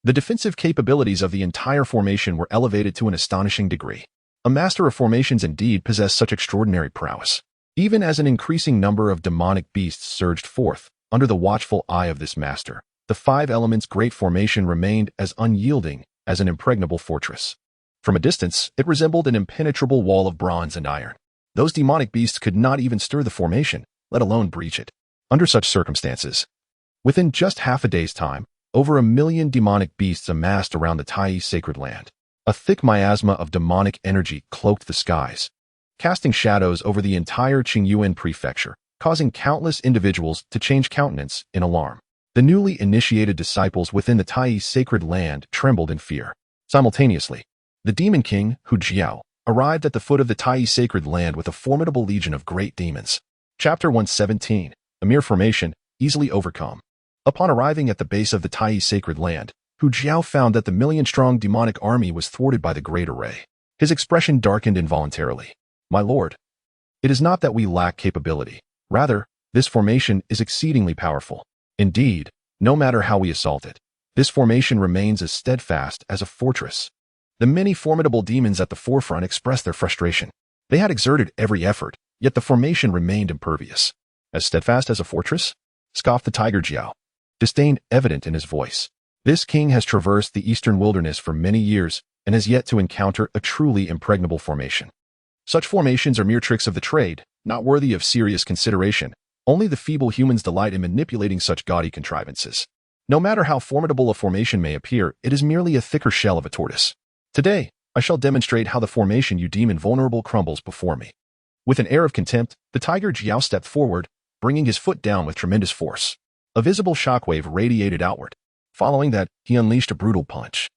The defensive capabilities of the entire formation were elevated to an astonishing degree. A master of formations indeed possessed such extraordinary prowess. Even as an increasing number of demonic beasts surged forth, under the watchful eye of this master, the 5 elements' great formation remained as unyielding as an impregnable fortress. From a distance, it resembled an impenetrable wall of bronze and iron. Those demonic beasts could not even stir the formation, let alone breach it. Under such circumstances, within just half a day's time, over 1,000,000 demonic beasts amassed around the Tai sacred land. A thick miasma of demonic energy cloaked the skies, casting shadows over the entire Qingyuan prefecture, causing countless individuals to change countenance in alarm. The newly initiated disciples within the Tai sacred land trembled in fear. Simultaneously, the demon king, Hu Jiao, arrived at the foot of the Tai sacred land with a formidable legion of great demons. Chapter 117, a mere formation, easily overcome. Upon arriving at the base of the Tai sacred land, Hu Jiao found that the 1,000,000-strong demonic army was thwarted by the great array. His expression darkened involuntarily. My lord, it is not that we lack capability. Rather, this formation is exceedingly powerful. Indeed, no matter how we assault it, this formation remains as steadfast as a fortress. The many formidable demons at the forefront expressed their frustration. They had exerted every effort, yet the formation remained impervious. As steadfast as a fortress? Scoffed the tiger Jiao, disdain evident in his voice. This king has traversed the eastern wilderness for many years and has yet to encounter a truly impregnable formation. Such formations are mere tricks of the trade, not worthy of serious consideration. Only the feeble humans delight in manipulating such gaudy contrivances. No matter how formidable a formation may appear, it is merely a thicker shell of a tortoise. Today, I shall demonstrate how the formation you deem invulnerable crumbles before me. With an air of contempt, the tiger Jiao stepped forward, bringing his foot down with tremendous force. A visible shockwave radiated outward. Following that, he unleashed a brutal punch,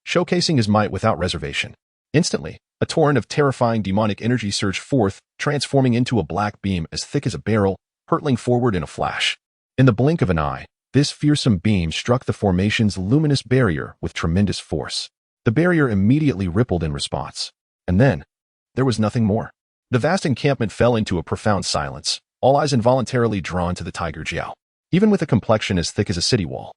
showcasing his might without reservation. Instantly, a torrent of terrifying demonic energy surged forth, transforming into a black beam as thick as a barrel, hurtling forward in a flash. In the blink of an eye, This fearsome beam struck the formation's luminous barrier with tremendous force. The barrier immediately rippled in response. And then, there was nothing more. The vast encampment fell into a profound silence, all eyes involuntarily drawn to the Tiger Jiao. Even with a complexion as thick as a city wall,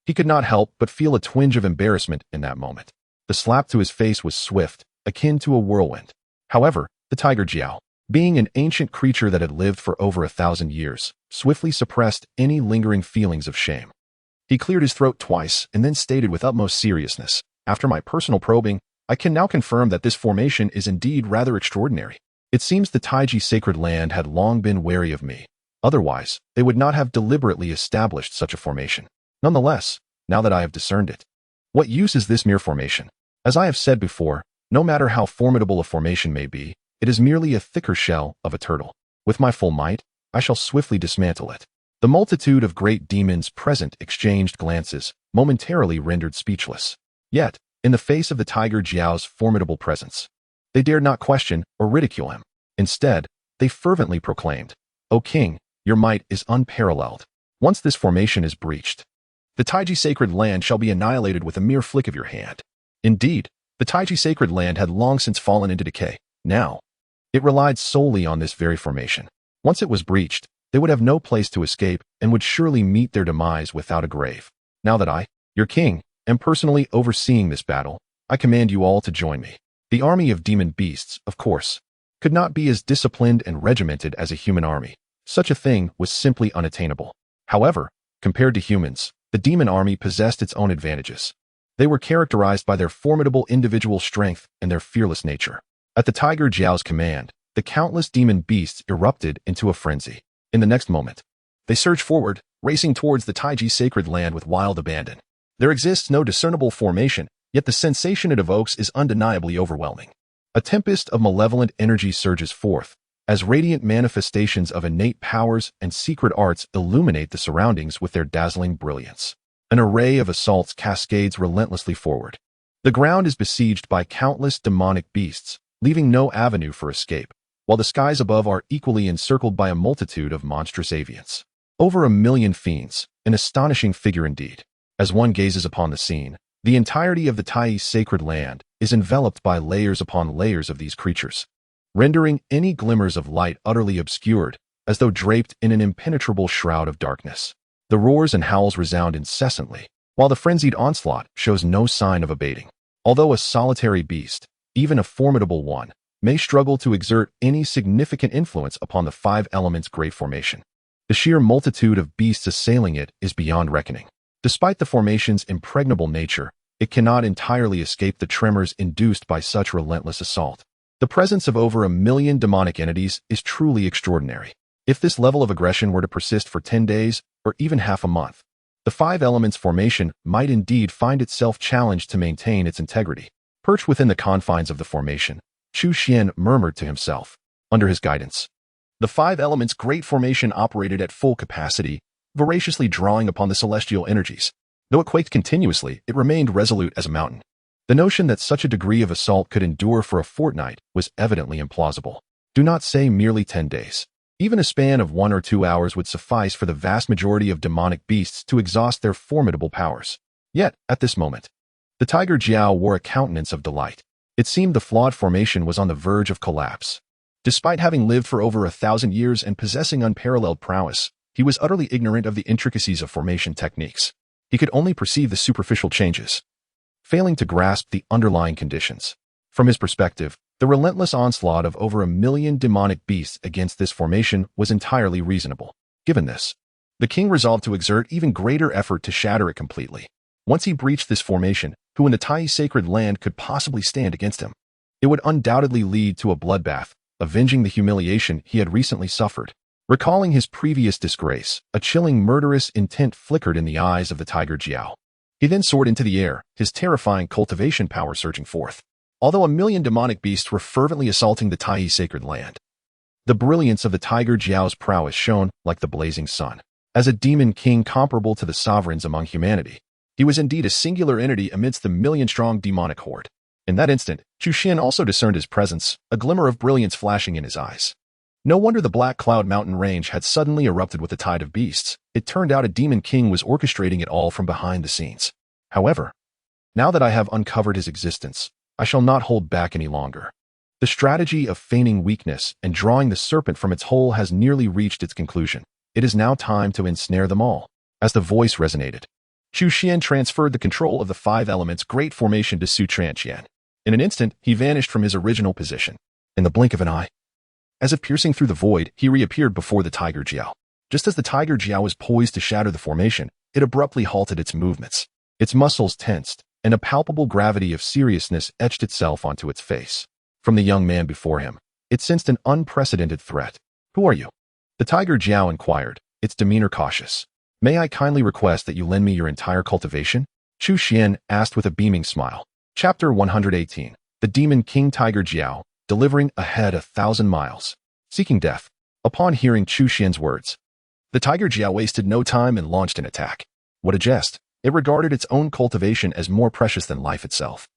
he could not help but feel a twinge of embarrassment in that moment. The slap to his face was swift, akin to a whirlwind. However, the Tiger Jiao, being an ancient creature that had lived for over 1,000 years, swiftly suppressed any lingering feelings of shame. He cleared his throat twice and then stated with utmost seriousness, "After my personal probing, I can now confirm that this formation is indeed rather extraordinary. It seems the Taiji sacred land had long been wary of me. Otherwise, they would not have deliberately established such a formation. Nonetheless, now that I have discerned it, what use is this mere formation? As I have said before, no matter how formidable a formation may be, it is merely a thicker shell of a turtle. With my full might, I shall swiftly dismantle it." The multitude of great demons present exchanged glances, momentarily rendered speechless. Yet, in the face of the Tiger Jiao's formidable presence, they dared not question or ridicule him. Instead, they fervently proclaimed, "O king, your might is unparalleled. Once this formation is breached, the Taiji sacred land shall be annihilated with a mere flick of your hand." Indeed, the Taiji sacred land had long since fallen into decay. Now, it relied solely on this very formation. Once it was breached, they would have no place to escape and would surely meet their demise without a grave. Now that I, your king, am personally overseeing this battle, I command you all to join me. The army of demon beasts, of course, could not be as disciplined and regimented as a human army. Such a thing was simply unattainable. However, compared to humans, the demon army possessed its own advantages. They were characterized by their formidable individual strength and their fearless nature. At the Tiger Jiao's command, the countless demon beasts erupted into a frenzy. In the next moment, they surged forward, racing towards the Taiji sacred land with wild abandon. There exists no discernible formation, yet the sensation it evokes is undeniably overwhelming. A tempest of malevolent energy surges forth, as radiant manifestations of innate powers and secret arts illuminate the surroundings with their dazzling brilliance. An array of assaults cascades relentlessly forward. The ground is besieged by countless demonic beasts, leaving no avenue for escape, while the skies above are equally encircled by a multitude of monstrous avians. Over 1,000,000 fiends, an astonishing figure indeed. As one gazes upon the scene, the entirety of the Tai sacred land is enveloped by layers upon layers of these creatures, rendering any glimmers of light utterly obscured, as though draped in an impenetrable shroud of darkness. The roars and howls resound incessantly, while the frenzied onslaught shows no sign of abating. Although a solitary beast, even a formidable one, may struggle to exert any significant influence upon the five elements' great formation, the sheer multitude of beasts assailing it is beyond reckoning. Despite the formation's impregnable nature, it cannot entirely escape the tremors induced by such relentless assault. The presence of over 1,000,000 demonic entities is truly extraordinary. If this level of aggression were to persist for 10 days, or even half a month, the five elements formation might indeed find itself challenged to maintain its integrity. Perched within the confines of the formation, Chu Xuan murmured to himself. Under his guidance, the five elements' great formation operated at full capacity, voraciously drawing upon the celestial energies. Though it quaked continuously, it remained resolute as a mountain. The notion that such a degree of assault could endure for a fortnight was evidently implausible. Do not say merely 10 days. Even a span of 1 or 2 hours would suffice for the vast majority of demonic beasts to exhaust their formidable powers. Yet, at this moment, the Tiger Jiao wore a countenance of delight. It seemed the flawed formation was on the verge of collapse. Despite having lived for over 1,000 years and possessing unparalleled prowess, he was utterly ignorant of the intricacies of formation techniques. He could only perceive the superficial changes, failing to grasp the underlying conditions. From his perspective, the relentless onslaught of over 1,000,000 demonic beasts against this formation was entirely reasonable. Given this, the king resolved to exert even greater effort to shatter it completely. Once he breached this formation, who in the Tai sacred land could possibly stand against him? It would undoubtedly lead to a bloodbath, avenging the humiliation he had recently suffered. Recalling his previous disgrace, a chilling murderous intent flickered in the eyes of the Tiger Jiao. He then soared into the air, his terrifying cultivation power surging forth. Although 1,000,000 demonic beasts were fervently assaulting the Tai sacred land, the brilliance of the Tiger Jiao's prowess shone like the blazing sun. As a demon king comparable to the sovereigns among humanity, he was indeed a singular entity amidst the million-strong demonic horde. In that instant, Chu Xuan also discerned his presence, a glimmer of brilliance flashing in his eyes. No wonder the Black Cloud Mountain range had suddenly erupted with a tide of beasts. It turned out a demon king was orchestrating it all from behind the scenes. However, now that I have uncovered his existence, I shall not hold back any longer. The strategy of feigning weakness and drawing the serpent from its hole has nearly reached its conclusion. It is now time to ensnare them all. As the voice resonated, Chu Xuan transferred the control of the five elements' great formation to Chu Xuan. In an instant, he vanished from his original position. In the blink of an eye, as if piercing through the void, he reappeared before the Tiger Jiao. Just as the Tiger Jiao was poised to shatter the formation, it abruptly halted its movements. Its muscles tensed, and a palpable gravity of seriousness etched itself onto its face. From the young man before him, it sensed an unprecedented threat. "Who are you?" The Tiger Jiao inquired, its demeanor cautious. "May I kindly request that you lend me your entire cultivation?" Chu Xuan asked with a beaming smile. Chapter 118. The Demon King Tiger Jiao, delivering ahead 1,000 miles. Seeking death. Upon hearing Chu Xuan's words, the Tiger Jiao wasted no time and launched an attack. What a jest! It regarded its own cultivation as more precious than life itself.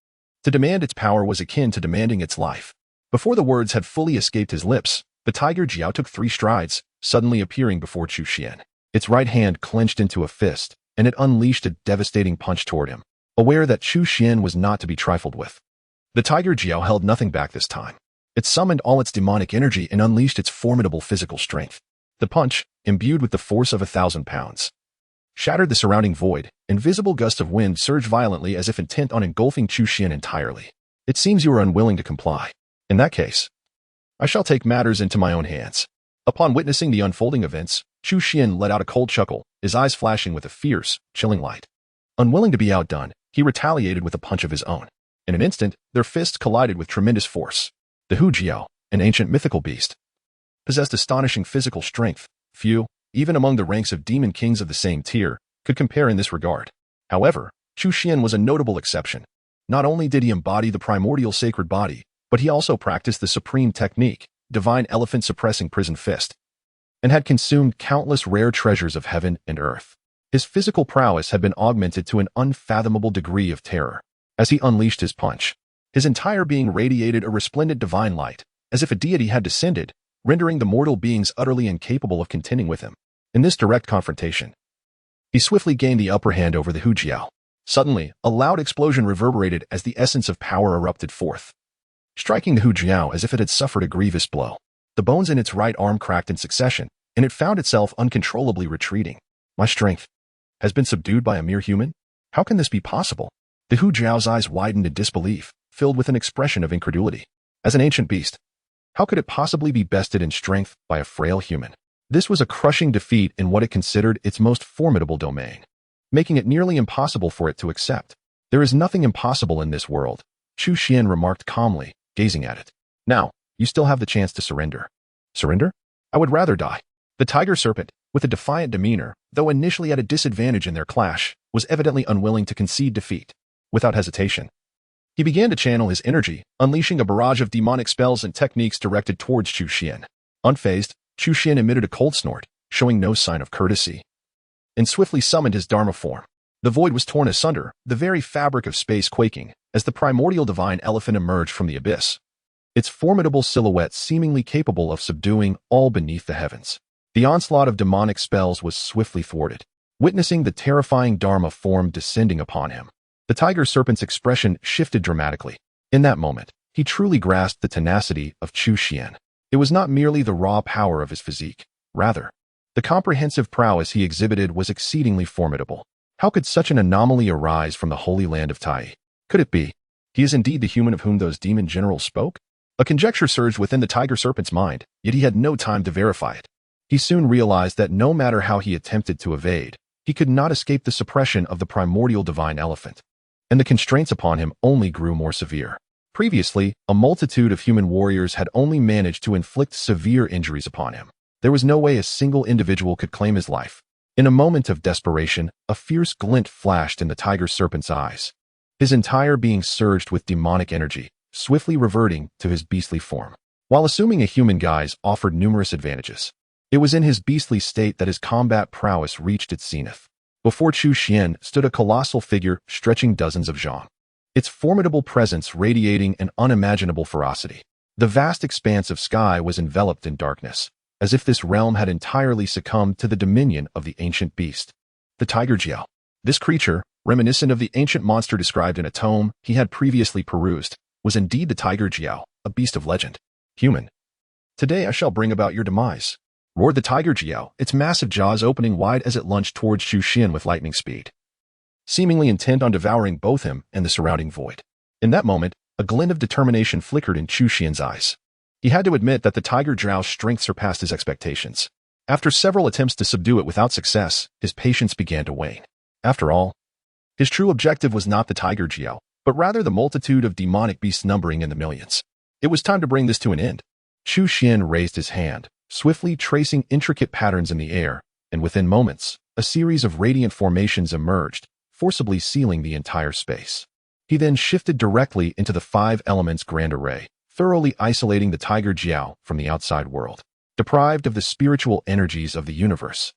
To demand its power was akin to demanding its life. Before the words had fully escaped his lips, the Tiger Jiao took 3 strides, suddenly appearing before Chu Xuan. Its right hand clenched into a fist, and it unleashed a devastating punch toward him, aware that Chu Xuan was not to be trifled with. The Tiger Jiao held nothing back this time. It summoned all its demonic energy and unleashed its formidable physical strength. The punch, imbued with the force of 1,000 pounds, shattered the surrounding void. Invisible gusts of wind surged violently as if intent on engulfing Chu Xuan entirely. "It seems you are unwilling to comply. In that case, I shall take matters into my own hands." Upon witnessing the unfolding events, Chu Xuan let out a cold chuckle, his eyes flashing with a fierce, chilling light. Unwilling to be outdone, he retaliated with a punch of his own. In an instant, their fists collided with tremendous force. The Hu Jiao, an ancient mythical beast, possessed astonishing physical strength. Few, even among the ranks of demon kings of the same tier, could compare in this regard. However, Chu Xuan was a notable exception. Not only did he embody the primordial sacred body, but he also practiced the supreme technique, divine elephant suppressing prison fist, and had consumed countless rare treasures of heaven and earth. His physical prowess had been augmented to an unfathomable degree of terror. As he unleashed his punch, his entire being radiated a resplendent divine light, as if a deity had descended, rendering the mortal beings utterly incapable of contending with him. In this direct confrontation, he swiftly gained the upper hand over the Hu Jiao. Suddenly, a loud explosion reverberated as the essence of power erupted forth, striking the Hu Jiao as if it had suffered a grievous blow. The bones in its right arm cracked in succession, and it found itself uncontrollably retreating. "My strength has been subdued by a mere human? How can this be possible?" The Hu Jiao's eyes widened in disbelief, filled with an expression of incredulity. As an ancient beast, how could it possibly be bested in strength by a frail human? This was a crushing defeat in what it considered its most formidable domain, making it nearly impossible for it to accept. "There is nothing impossible in this world," Chu Xuan remarked calmly, gazing at it. "Now, you still have the chance to surrender." "Surrender? I would rather die." The tiger serpent, with a defiant demeanor, though initially at a disadvantage in their clash, was evidently unwilling to concede defeat. Without hesitation, he began to channel his energy, unleashing a barrage of demonic spells and techniques directed towards Chu Xuan. Unfazed, Chu Xuan emitted a cold snort, showing no sign of courtesy, and swiftly summoned his Dharma form. The void was torn asunder, the very fabric of space quaking, as the primordial divine elephant emerged from the abyss, its formidable silhouette seemingly capable of subduing all beneath the heavens. The onslaught of demonic spells was swiftly thwarted. Witnessing the terrifying Dharma form descending upon him, the tiger serpent's expression shifted dramatically. In that moment, he truly grasped the tenacity of Chu Xuan. It was not merely the raw power of his physique. Rather, the comprehensive prowess he exhibited was exceedingly formidable. How could such an anomaly arise from the holy land of Tai? Could it be he is indeed the human of whom those demon generals spoke? A conjecture surged within the tiger serpent's mind, yet he had no time to verify it. He soon realized that no matter how he attempted to evade, he could not escape the suppression of the primordial divine elephant, and the constraints upon him only grew more severe. Previously, a multitude of human warriors had only managed to inflict severe injuries upon him. There was no way a single individual could claim his life. In a moment of desperation, a fierce glint flashed in the tiger serpent's eyes. His entire being surged with demonic energy, swiftly reverting to his beastly form. While assuming a human guise offered numerous advantages, it was in his beastly state that his combat prowess reached its zenith. Before Chu Xuan stood a colossal figure stretching dozens of zhang, its formidable presence radiating an unimaginable ferocity. The vast expanse of sky was enveloped in darkness, as if this realm had entirely succumbed to the dominion of the ancient beast. The Tiger Jiao. This creature, reminiscent of the ancient monster described in a tome he had previously perused, was indeed the Tiger Jiao, a beast of legend. Human. Today I shall bring about your demise, roared the Tiger Jiao, its massive jaws opening wide as it lunged towards Chu Xuan with lightning speed, seemingly intent on devouring both him and the surrounding void. In that moment, a glint of determination flickered in Chu Xuan's eyes. He had to admit that the Tiger Jiao's strength surpassed his expectations. After several attempts to subdue it without success, his patience began to wane. After all, his true objective was not the Tiger Jiao, but rather the multitude of demonic beasts numbering in the millions. It was time to bring this to an end. Chu Xuan raised his hand, swiftly tracing intricate patterns in the air, and within moments, a series of radiant formations emerged, forcibly sealing the entire space. He then shifted directly into the five elements grand array, thoroughly isolating the Tiger Jiao from the outside world. Deprived of the spiritual energies of the universe,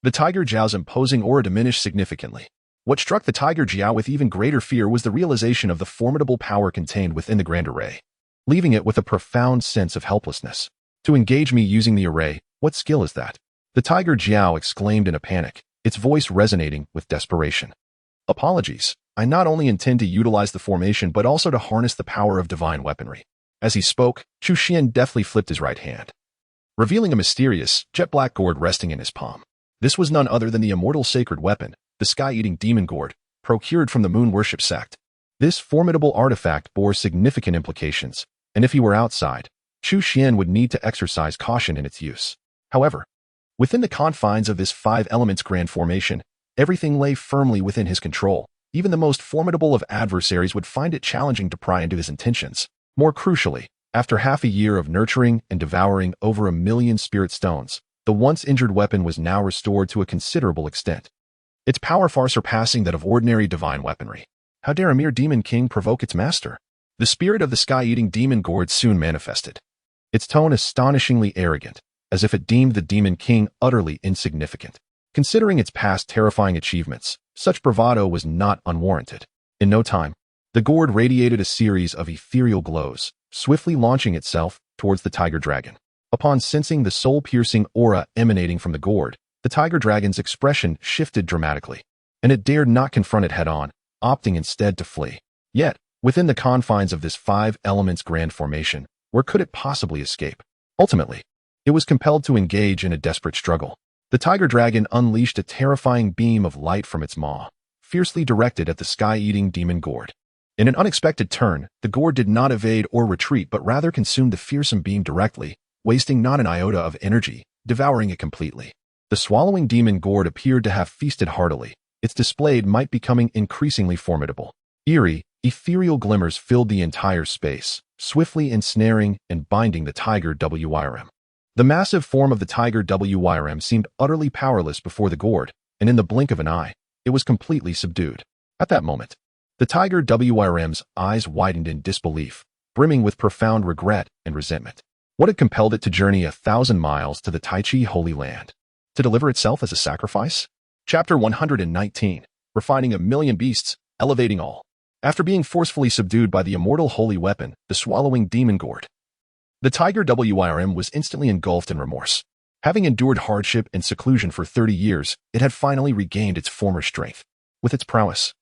the Tiger Jiao's imposing aura diminished significantly. What struck the Tiger Jiao with even greater fear was the realization of the formidable power contained within the grand array, leaving it with a profound sense of helplessness. To engage me using the array, what skill is that? The Tiger Jiao exclaimed in a panic, its voice resonating with desperation. Apologies. I not only intend to utilize the formation but also to harness the power of divine weaponry. As he spoke, Chu Xuan deftly flipped his right hand, revealing a mysterious, jet-black gourd resting in his palm. This was none other than the immortal sacred weapon, the sky-eating demon gourd, procured from the moon worship sect. This formidable artifact bore significant implications, and if he were outside, Chu Xuan would need to exercise caution in its use. However, within the confines of this five elements grand formation, everything lay firmly within his control. Even the most formidable of adversaries would find it challenging to pry into his intentions. More crucially, after half a year of nurturing and devouring over 1 million spirit stones, the once injured weapon was now restored to a considerable extent, its power far surpassing that of ordinary divine weaponry. How dare a mere demon king provoke its master? The spirit of the sky-eating demon gourd soon manifested, its tone astonishingly arrogant, as if it deemed the demon king utterly insignificant. Considering its past terrifying achievements, such bravado was not unwarranted. In no time, the gourd radiated a series of ethereal glows, swiftly launching itself towards the tiger dragon. Upon sensing the soul-piercing aura emanating from the gourd, the tiger dragon's expression shifted dramatically, and it dared not confront it head-on, opting instead to flee. Yet, within the confines of this five elements grand formation, where could it possibly escape? Ultimately, it was compelled to engage in a desperate struggle. The tiger dragon unleashed a terrifying beam of light from its maw, fiercely directed at the sky-eating demon gourd. In an unexpected turn, the gourd did not evade or retreat but rather consumed the fearsome beam directly, wasting not an iota of energy, devouring it completely. The swallowing demon gourd appeared to have feasted heartily, its displayed might becoming increasingly formidable. Eerie, ethereal glimmers filled the entire space, swiftly ensnaring and binding the tiger Wyrm. The massive form of the tiger Wyrm seemed utterly powerless before the gourd, and in the blink of an eye, it was completely subdued. At that moment, the tiger Wyrm's eyes widened in disbelief, brimming with profound regret and resentment. What had compelled it to journey 1,000 miles to the Tai Chi Holy Land? To deliver itself as a sacrifice? Chapter 119, Refining 1 million beasts, elevating all. After being forcefully subdued by the immortal holy weapon, the swallowing demon gourd, the tiger Wyrm was instantly engulfed in remorse. Having endured hardship and seclusion for 30 years, it had finally regained its former strength. With its prowess,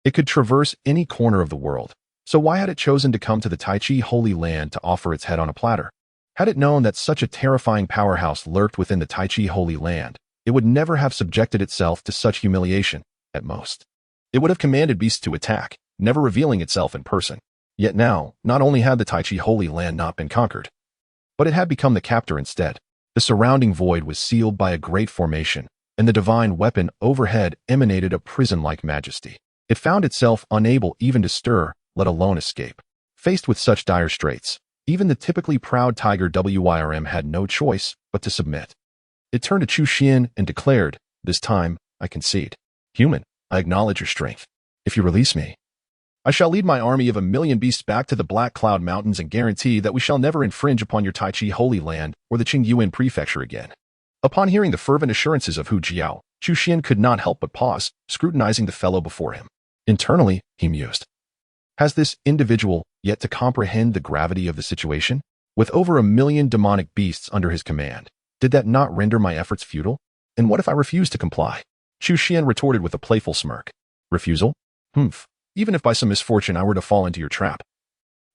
it could traverse any corner of the world. So why had it chosen to come to the Tai Chi Holy Land to offer its head on a platter? Had it known that such a terrifying powerhouse lurked within the Tai Chi Holy Land, it would never have subjected itself to such humiliation. At most, it would have commanded beasts to attack, never revealing itself in person. Yet now, not only had the Tai Chi Holy Land not been conquered, but it had become the captor instead. The surrounding void was sealed by a great formation, and the divine weapon overhead emanated a prison-like majesty. It found itself unable even to stir, let alone escape. Faced with such dire straits, even the typically proud tiger Wyrm had no choice but to submit. It turned to Chu Xuan and declared, "This time, I concede. Human, I acknowledge your strength. If you release me, I shall lead my army of 1 million beasts back to the Black Cloud Mountains and guarantee that we shall never infringe upon your Tai Chi Holy Land or the Qingyuan Prefecture again." Upon hearing the fervent assurances of Hu Jiao, Chu Xuan could not help but pause, scrutinizing the fellow before him. Internally, he mused. Has this individual yet to comprehend the gravity of the situation? With over 1 million demonic beasts under his command, Did that not render my efforts futile? And what if I refuse to comply? Chu Xuan retorted with a playful smirk. Refusal? Humph. Even if by some misfortune I were to fall into your trap,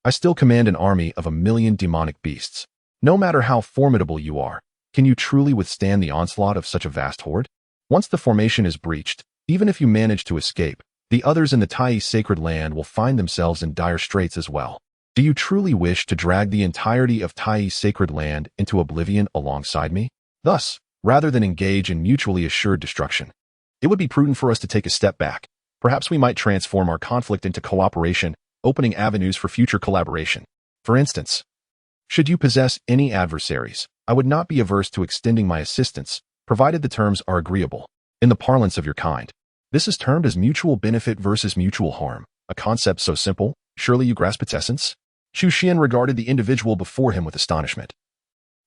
I still command an army of 1,000,000 demonic beasts. No matter how formidable you are, can you truly withstand the onslaught of such a vast horde? Once the formation is breached, even if you manage to escape, the others in the Tai sacred land will find themselves in dire straits as well. Do you truly wish to drag the entirety of Tai sacred land into oblivion alongside me? Thus, rather than engage in mutually assured destruction, it would be prudent for us to take a step back. Perhaps we might transform our conflict into cooperation, opening avenues for future collaboration. For instance, should you possess any adversaries, I would not be averse to extending my assistance, provided the terms are agreeable. In the parlance of your kind, this is termed as mutual benefit versus mutual harm, a concept so simple, surely you grasp its essence? Chu Xuan regarded the individual before him with astonishment,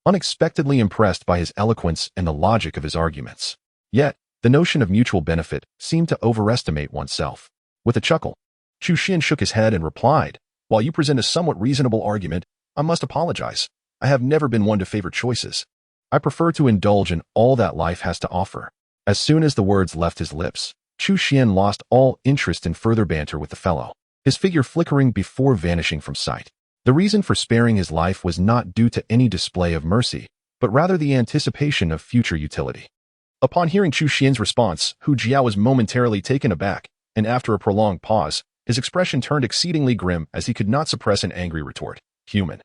unexpectedly impressed by his eloquence and the logic of his arguments. Yet, the notion of mutual benefit seemed to overestimate oneself. With a chuckle, Chu Xuan shook his head and replied, "While you present a somewhat reasonable argument, I must apologize. I have never been one to favor choices. I prefer to indulge in all that life has to offer." As soon as the words left his lips, Chu Xuan lost all interest in further banter with the fellow, his figure flickering before vanishing from sight. The reason for sparing his life was not due to any display of mercy, but rather the anticipation of future utility. Upon hearing Chu Xuan's response, Hu Jia was momentarily taken aback, and after a prolonged pause, his expression turned exceedingly grim as he could not suppress an angry retort. "Human.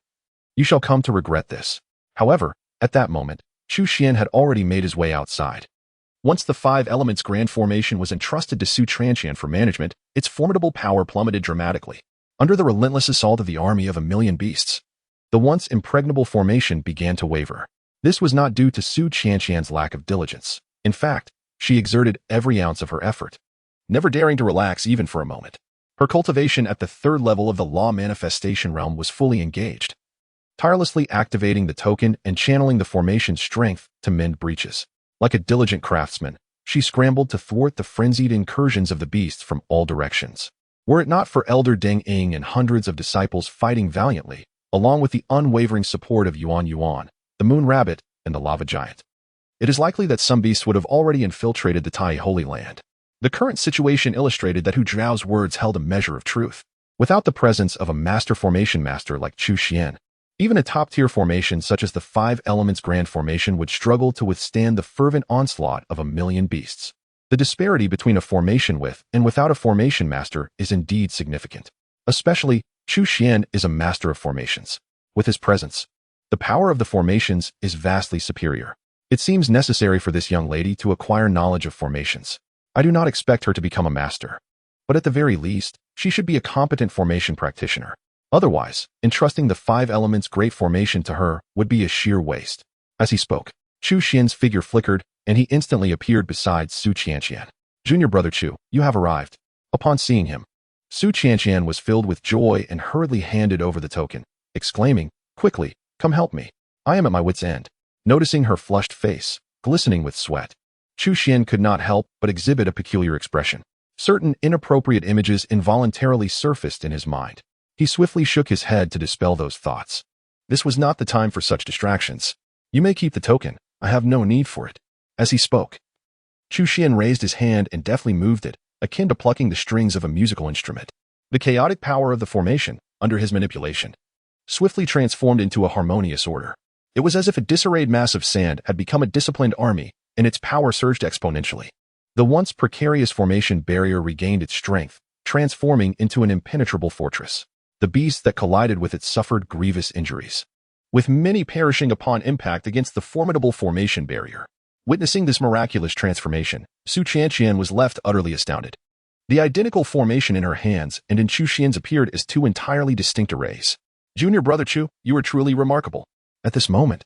You shall come to regret this." However, at that moment, Chu Xuan had already made his way outside. Once the Five Elements Grand Formation was entrusted to Su Tianqian for management, its formidable power plummeted dramatically. Under the relentless assault of the army of 1,000,000 beasts, the once impregnable formation began to waver. This was not due to Su Tianqian's lack of diligence. In fact, she exerted every ounce of her effort, never daring to relax even for a moment. Her cultivation at the third level of the law manifestation realm was fully engaged, tirelessly activating the token and channeling the formation's strength to mend breaches. Like a diligent craftsman, she scrambled to thwart the frenzied incursions of the beasts from all directions. Were it not for Elder Deng Ying and hundreds of disciples fighting valiantly, along with the unwavering support of Yuan Yuan, the Moon Rabbit, and the Lava Giant, it is likely that some beasts would have already infiltrated the Tai Holy Land. The current situation illustrated that Hu Zhao's words held a measure of truth. Without the presence of a master formation master like Chu Xuan, even a top-tier formation such as the Five Elements Grand Formation would struggle to withstand the fervent onslaught of 1,000,000 beasts. The disparity between a formation with and without a formation master is indeed significant. Especially, Chu Xuan is a master of formations. With his presence, the power of the formations is vastly superior. It seems necessary for this young lady to acquire knowledge of formations. I do not expect her to become a master, but at the very least, she should be a competent formation practitioner. Otherwise, entrusting the Five Elements Great Formation to her would be a sheer waste. As he spoke, Chu Xuan's figure flickered, and he instantly appeared beside Su Tianqian. "Junior brother Chu, you have arrived." Upon seeing him, Su Tianqian was filled with joy and hurriedly handed over the token, exclaiming, "Quickly, come help me. I am at my wit's end." Noticing her flushed face, glistening with sweat, Chu Xuan could not help but exhibit a peculiar expression. Certain inappropriate images involuntarily surfaced in his mind. He swiftly shook his head to dispel those thoughts. This was not the time for such distractions. "You may keep the token. I have no need for it." As he spoke, Chu Xuan raised his hand and deftly moved it, akin to plucking the strings of a musical instrument. The chaotic power of the formation, under his manipulation, swiftly transformed into a harmonious order. It was as if a disarrayed mass of sand had become a disciplined army, and its power surged exponentially. The once precarious formation barrier regained its strength, transforming into an impenetrable fortress. The beasts that collided with it suffered grievous injuries, with many perishing upon impact against the formidable formation barrier. Witnessing this miraculous transformation, Su Tianqian was left utterly astounded. The identical formation in her hands and in Chu Xuan's appeared as two entirely distinct arrays. "Junior brother Chu, you are truly remarkable." At this moment,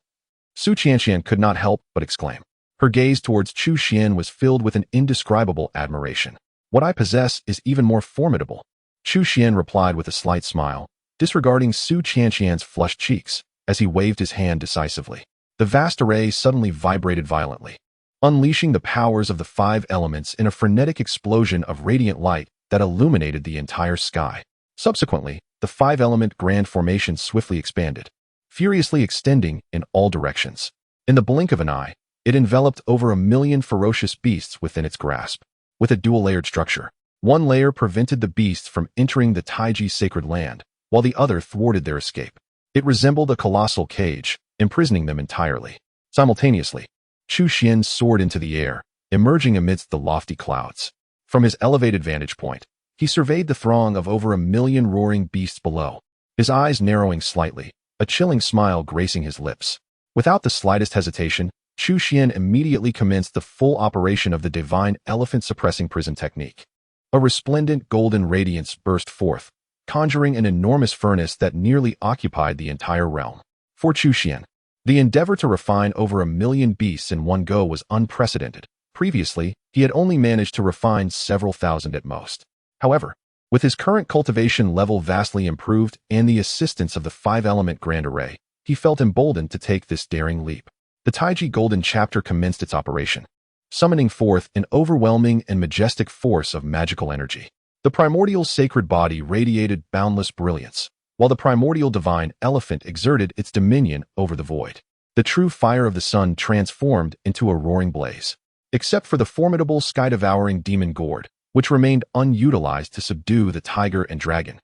Su Tianqian could not help but exclaim. Her gaze towards Chu Xuan was filled with an indescribable admiration. "What I possess is even more formidable." Chu Xuan replied with a slight smile, disregarding Su Tianqian's flushed cheeks, as he waved his hand decisively. The vast array suddenly vibrated violently, unleashing the powers of the Five Elements in a frenetic explosion of radiant light that illuminated the entire sky. Subsequently, the Five-Element Grand Formation swiftly expanded, furiously extending in all directions. In the blink of an eye, it enveloped over 1 million ferocious beasts within its grasp. With a dual-layered structure, one layer prevented the beasts from entering the Taiji sacred land, while the other thwarted their escape. It resembled a colossal cage, imprisoning them entirely. Simultaneously, Chu Xuan soared into the air, emerging amidst the lofty clouds. From his elevated vantage point, he surveyed the throng of over 1 million roaring beasts below, his eyes narrowing slightly, a chilling smile gracing his lips. Without the slightest hesitation, Chu Xuan immediately commenced the full operation of the divine elephant-suppressing prison technique. A resplendent golden radiance burst forth, conjuring an enormous furnace that nearly occupied the entire realm. For Chu Xuan, the endeavor to refine over 1 million beasts in one go was unprecedented. Previously, he had only managed to refine several thousand at most. However, with his current cultivation level vastly improved and the assistance of the 5-element grand array, he felt emboldened to take this daring leap. The Taiji Golden Chapter commenced its operation, summoning forth an overwhelming and majestic force of magical energy. The primordial sacred body radiated boundless brilliance, while the primordial divine elephant exerted its dominion over the void. The true fire of the sun transformed into a roaring blaze. Except for the formidable sky-devouring demon gourd, which remained unutilized to subdue the tiger and dragon.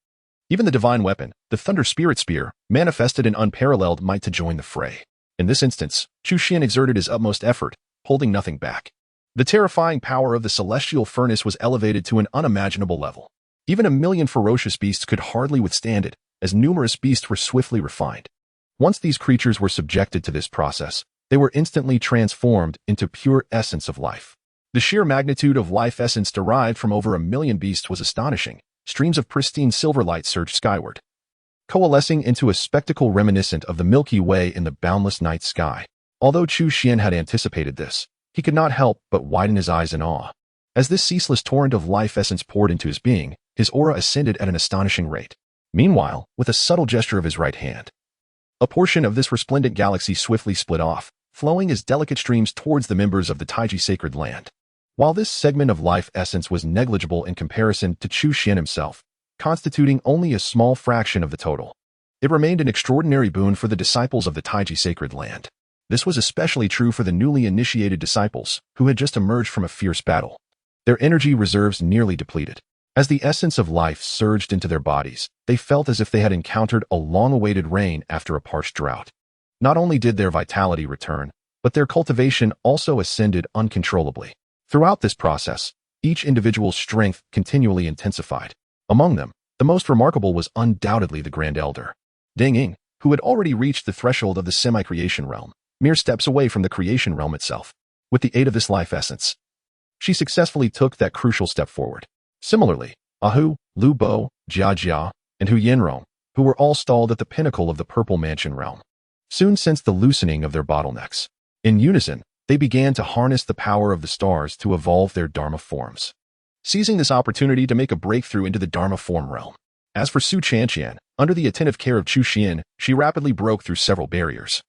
Even the divine weapon, the Thunder Spirit Spear, manifested an unparalleled might to join the fray. In this instance, Chu Xuan exerted his utmost effort, holding nothing back. The terrifying power of the celestial furnace was elevated to an unimaginable level. Even 1 million ferocious beasts could hardly withstand it, as numerous beasts were swiftly refined. Once these creatures were subjected to this process, they were instantly transformed into pure essence of life. The sheer magnitude of life essence derived from over 1 million beasts was astonishing. Streams of pristine silver light surged skyward, coalescing into a spectacle reminiscent of the Milky Way in the boundless night sky. Although Chu Xuan had anticipated this, he could not help but widen his eyes in awe. As this ceaseless torrent of life essence poured into his being, his aura ascended at an astonishing rate. Meanwhile, with a subtle gesture of his right hand, a portion of this resplendent galaxy swiftly split off, flowing as delicate streams towards the members of the Taiji sacred land. While this segment of life essence was negligible in comparison to Chu Xuan himself, constituting only a small fraction of the total, it remained an extraordinary boon for the disciples of the Taiji sacred land. This was especially true for the newly initiated disciples, who had just emerged from a fierce battle. Their energy reserves nearly depleted. As the essence of life surged into their bodies, they felt as if they had encountered a long-awaited rain after a parched drought. Not only did their vitality return, but their cultivation also ascended uncontrollably. Throughout this process, each individual's strength continually intensified. Among them, the most remarkable was undoubtedly the Grand Elder, Deng Ying, who had already reached the threshold of the semi-creation realm, mere steps away from the creation realm itself. With the aid of this life essence, she successfully took that crucial step forward. Similarly, Ahu, Lu Bo, Jia Jia, and Hu Yanrong, who were all stalled at the pinnacle of the Purple Mansion realm, soon sensed the loosening of their bottlenecks. In unison, they began to harness the power of the stars to evolve their Dharma forms, seizing this opportunity to make a breakthrough into the Dharma form realm. As for Su Chanqian, under the attentive care of Chu Xuan, she rapidly broke through several barriers,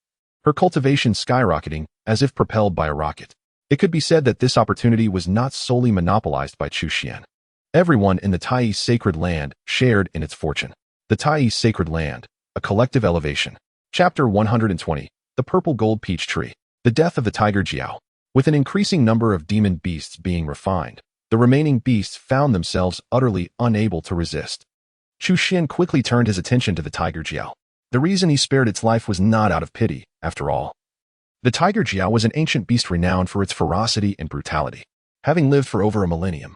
her cultivation skyrocketing as if propelled by a rocket. It could be said that this opportunity was not solely monopolized by Chu Xuan. Everyone in the Tai sacred land shared in its fortune. The Tai sacred land, a collective elevation. Chapter 120, The Purple Gold Peach Tree. The death of the Tiger Jiao. With an increasing number of demon beasts being refined, the remaining beasts found themselves utterly unable to resist. Chu Xuan quickly turned his attention to the Tiger Jiao. The reason he spared its life was not out of pity, after all. The Tiger Jiao was an ancient beast renowned for its ferocity and brutality. Having lived for over a millennium,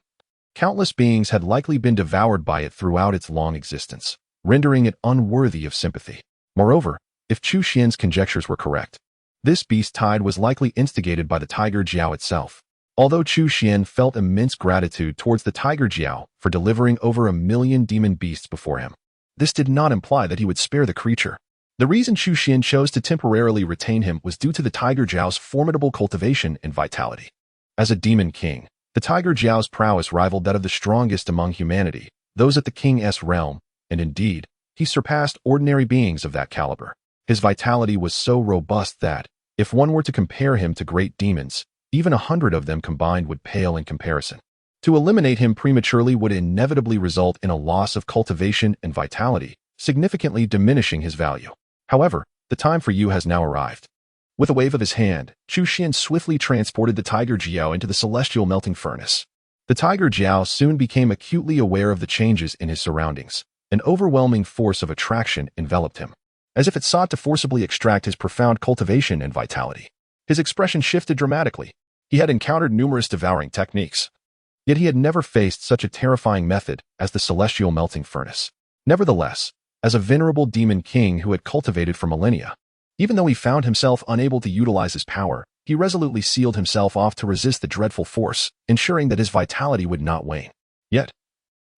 countless beings had likely been devoured by it throughout its long existence, rendering it unworthy of sympathy. Moreover, if Chu Xuan's conjectures were correct, this beast tide was likely instigated by the Tiger Jiao itself. Although Chu Xuan felt immense gratitude towards the Tiger Jiao for delivering over 1 million demon beasts before him, this did not imply that he would spare the creature. The reason Chu Xuan chose to temporarily retain him was due to the Tiger Jiao's formidable cultivation and vitality. As a demon king, the Tiger Jiao's prowess rivaled that of the strongest among humanity, those at the King's realm, and indeed, he surpassed ordinary beings of that caliber. His vitality was so robust that, if one were to compare him to great demons, even 100 of them combined would pale in comparison. To eliminate him prematurely would inevitably result in a loss of cultivation and vitality, significantly diminishing his value. However, the time for you has now arrived. With a wave of his hand, Chu Xuan swiftly transported the Tiger Jiao into the celestial melting furnace. The Tiger Jiao soon became acutely aware of the changes in his surroundings. An overwhelming force of attraction enveloped him, as if it sought to forcibly extract his profound cultivation and vitality. His expression shifted dramatically. He had encountered numerous devouring techniques, yet he had never faced such a terrifying method as the celestial melting furnace. Nevertheless, as a venerable demon king who had cultivated for millennia, even though he found himself unable to utilize his power, he resolutely sealed himself off to resist the dreadful force, ensuring that his vitality would not wane. Yet,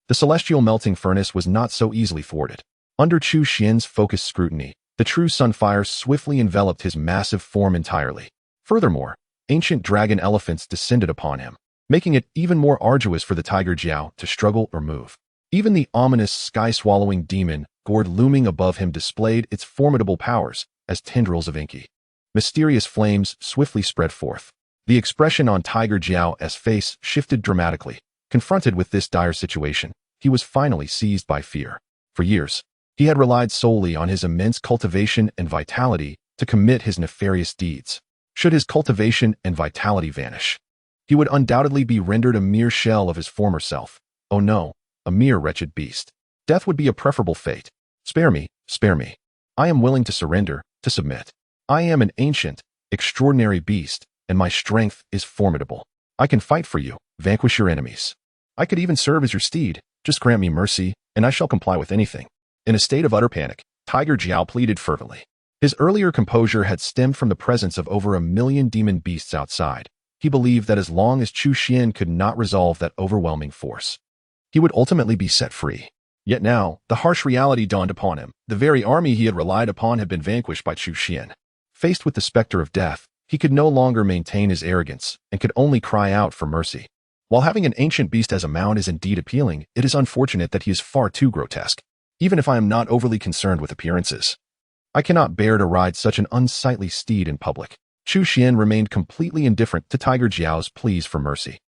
the celestial melting furnace was not so easily thwarted. Under Chu Xuan's focused scrutiny, the true sunfire swiftly enveloped his massive form entirely. Furthermore, ancient dragon elephants descended upon him, making it even more arduous for the Tiger Jiao to struggle or move. Even the ominous sky-swallowing demon gourd looming above him displayed its formidable powers as tendrils of inky, mysterious flames swiftly spread forth. The expression on Tiger Jiao's face shifted dramatically. Confronted with this dire situation, he was finally seized by fear. For years, he had relied solely on his immense cultivation and vitality to commit his nefarious deeds. Should his cultivation and vitality vanish, he would undoubtedly be rendered a mere shell of his former self. Oh no, a mere wretched beast. Death would be a preferable fate. Spare me, spare me. I am willing to surrender, to submit. I am an ancient, extraordinary beast, and my strength is formidable. I can fight for you, vanquish your enemies. I could even serve as your steed. Just grant me mercy, and I shall comply with anything. In a state of utter panic, Tiger Jiao pleaded fervently. His earlier composure had stemmed from the presence of over 1 million demon beasts outside. He believed that as long as Chu Xuan could not resolve that overwhelming force, he would ultimately be set free. Yet now, the harsh reality dawned upon him. The very army he had relied upon had been vanquished by Chu Xuan. Faced with the specter of death, he could no longer maintain his arrogance and could only cry out for mercy. While having an ancient beast as a mount is indeed appealing, it is unfortunate that he is far too grotesque. Even if I am not overly concerned with appearances, I cannot bear to ride such an unsightly steed in public. Chu Xuan remained completely indifferent to Tiger Jiao's pleas for mercy.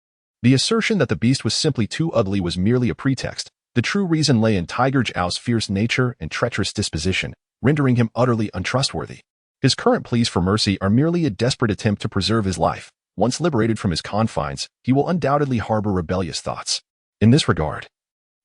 The assertion that the beast was simply too ugly was merely a pretext. The true reason lay in Tiger Jiao's fierce nature and treacherous disposition, rendering him utterly untrustworthy. His current pleas for mercy are merely a desperate attempt to preserve his life. Once liberated from his confines, he will undoubtedly harbor rebellious thoughts. In this regard,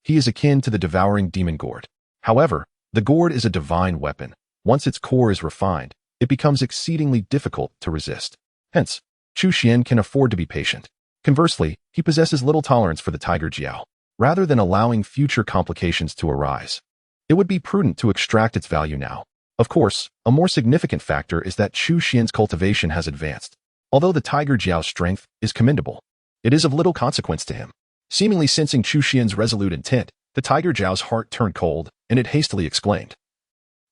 he is akin to the devouring demon gourd. However, the gourd is a divine weapon. Once its core is refined, it becomes exceedingly difficult to resist. Hence, Chu Xuan can afford to be patient. Conversely, he possesses little tolerance for the Tiger Jiao. Rather than allowing future complications to arise, it would be prudent to extract its value now. Of course, a more significant factor is that Chu Xuan's cultivation has advanced. Although the Tiger Jiao's strength is commendable, it is of little consequence to him. Seemingly sensing Chu Xuan's resolute intent, the Tiger Jiao's heart turned cold, and it hastily exclaimed,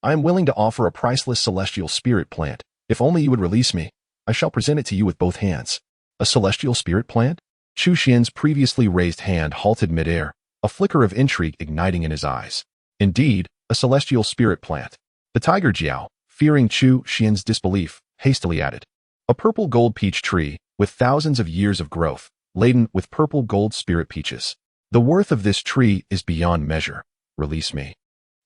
I am willing to offer a priceless celestial spirit plant. If only you would release me, I shall present it to you with both hands. A celestial spirit plant? Chu Xuan's previously raised hand halted midair, a flicker of intrigue igniting in his eyes. Indeed, a celestial spirit plant. The Tiger Jiao, fearing Chu Xuan's disbelief, hastily added, a purple gold peach tree, with thousands of years of growth, laden with purple gold spirit peaches. The worth of this tree is beyond measure. Release me,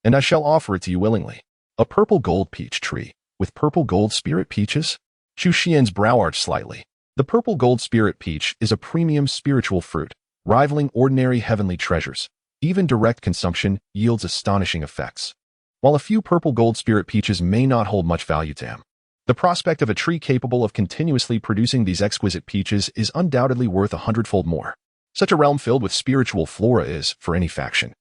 and I shall offer it to you willingly. A purple gold peach tree, with purple gold spirit peaches? Chu Xuan's brow arched slightly. The purple gold spirit peach is a premium spiritual fruit, rivaling ordinary heavenly treasures. Even direct consumption yields astonishing effects. While a few purple gold spirit peaches may not hold much value to him, the prospect of a tree capable of continuously producing these exquisite peaches is undoubtedly worth 100-fold more. Such a realm filled with spiritual flora is, for any faction,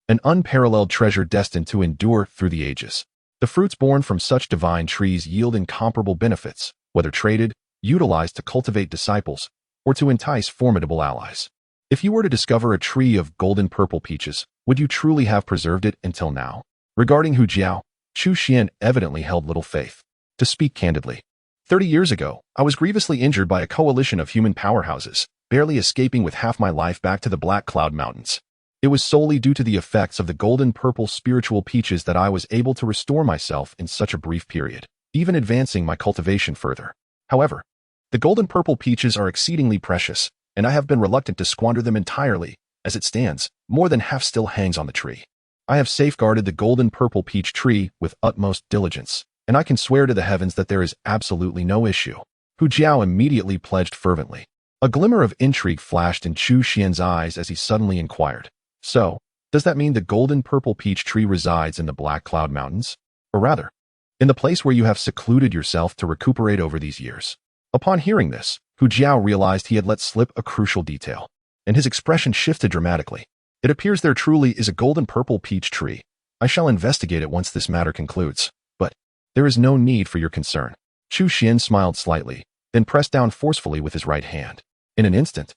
an unparalleled treasure destined to endure through the ages. The fruits born from such divine trees yield incomparable benefits, whether traded, utilized to cultivate disciples, or to entice formidable allies. If you were to discover a tree of golden purple peaches, would you truly have preserved it until now? Regarding Hu Jiao, Chu Xuan evidently held little faith. To speak candidly, 30 years ago, I was grievously injured by a coalition of human powerhouses, barely escaping with half my life back to the Black Cloud Mountains. It was solely due to the effects of the golden purple spiritual peaches that I was able to restore myself in such a brief period, even advancing my cultivation further. However, the golden purple peaches are exceedingly precious, and I have been reluctant to squander them entirely. As it stands, more than half still hangs on the tree. I have safeguarded the golden purple peach tree with utmost diligence. and I can swear to the heavens that there is absolutely no issue." Hu Jiao immediately pledged fervently. A glimmer of intrigue flashed in Chu Xuan's eyes as he suddenly inquired, "So, does that mean the golden purple peach tree resides in the Black Cloud Mountains? Or rather, in the place where you have secluded yourself to recuperate over these years?" Upon hearing this, Hu Jiao realized he had let slip a crucial detail, and his expression shifted dramatically. "It appears there truly is a golden purple peach tree. I shall investigate it once this matter concludes, but there is no need for your concern." Chu Xuan smiled slightly, then pressed down forcefully with his right hand. In an instant,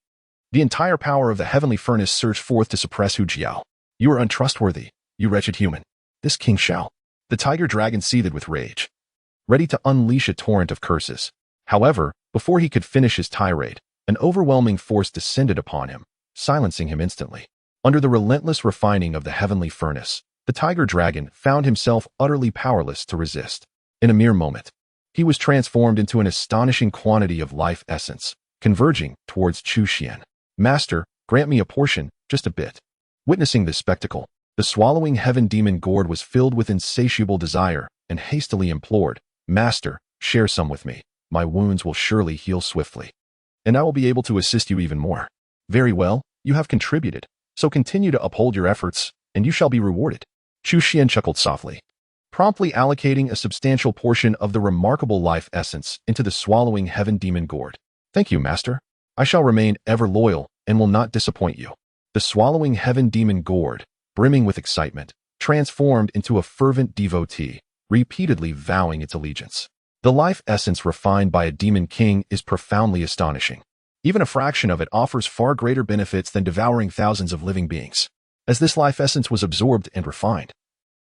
the entire power of the heavenly furnace surged forth to suppress Hu Jiao. "You are untrustworthy, you wretched human. This king shall—" The tiger dragon seethed with rage, ready to unleash a torrent of curses. However, before he could finish his tirade, an overwhelming force descended upon him, silencing him instantly. Under the relentless refining of the heavenly furnace, the tiger dragon found himself utterly powerless to resist. In a mere moment, he was transformed into an astonishing quantity of life essence, converging towards Chu Xuan. "Master, grant me a portion, just a bit." Witnessing this spectacle, the swallowing heaven demon gourd was filled with insatiable desire and hastily implored, "Master, share some with me. My wounds will surely heal swiftly, and I will be able to assist you even more." "Very well, you have contributed, so continue to uphold your efforts, and you shall be rewarded." Chu Xuan chuckled softly, promptly allocating a substantial portion of the remarkable life essence into the swallowing heaven demon gourd. "Thank you, master. I shall remain ever loyal and will not disappoint you." The swallowing heaven demon gourd, brimming with excitement, transformed into a fervent devotee, repeatedly vowing its allegiance. The life essence refined by a demon king is profoundly astonishing. Even a fraction of it offers far greater benefits than devouring thousands of living beings. As this life essence was absorbed and refined,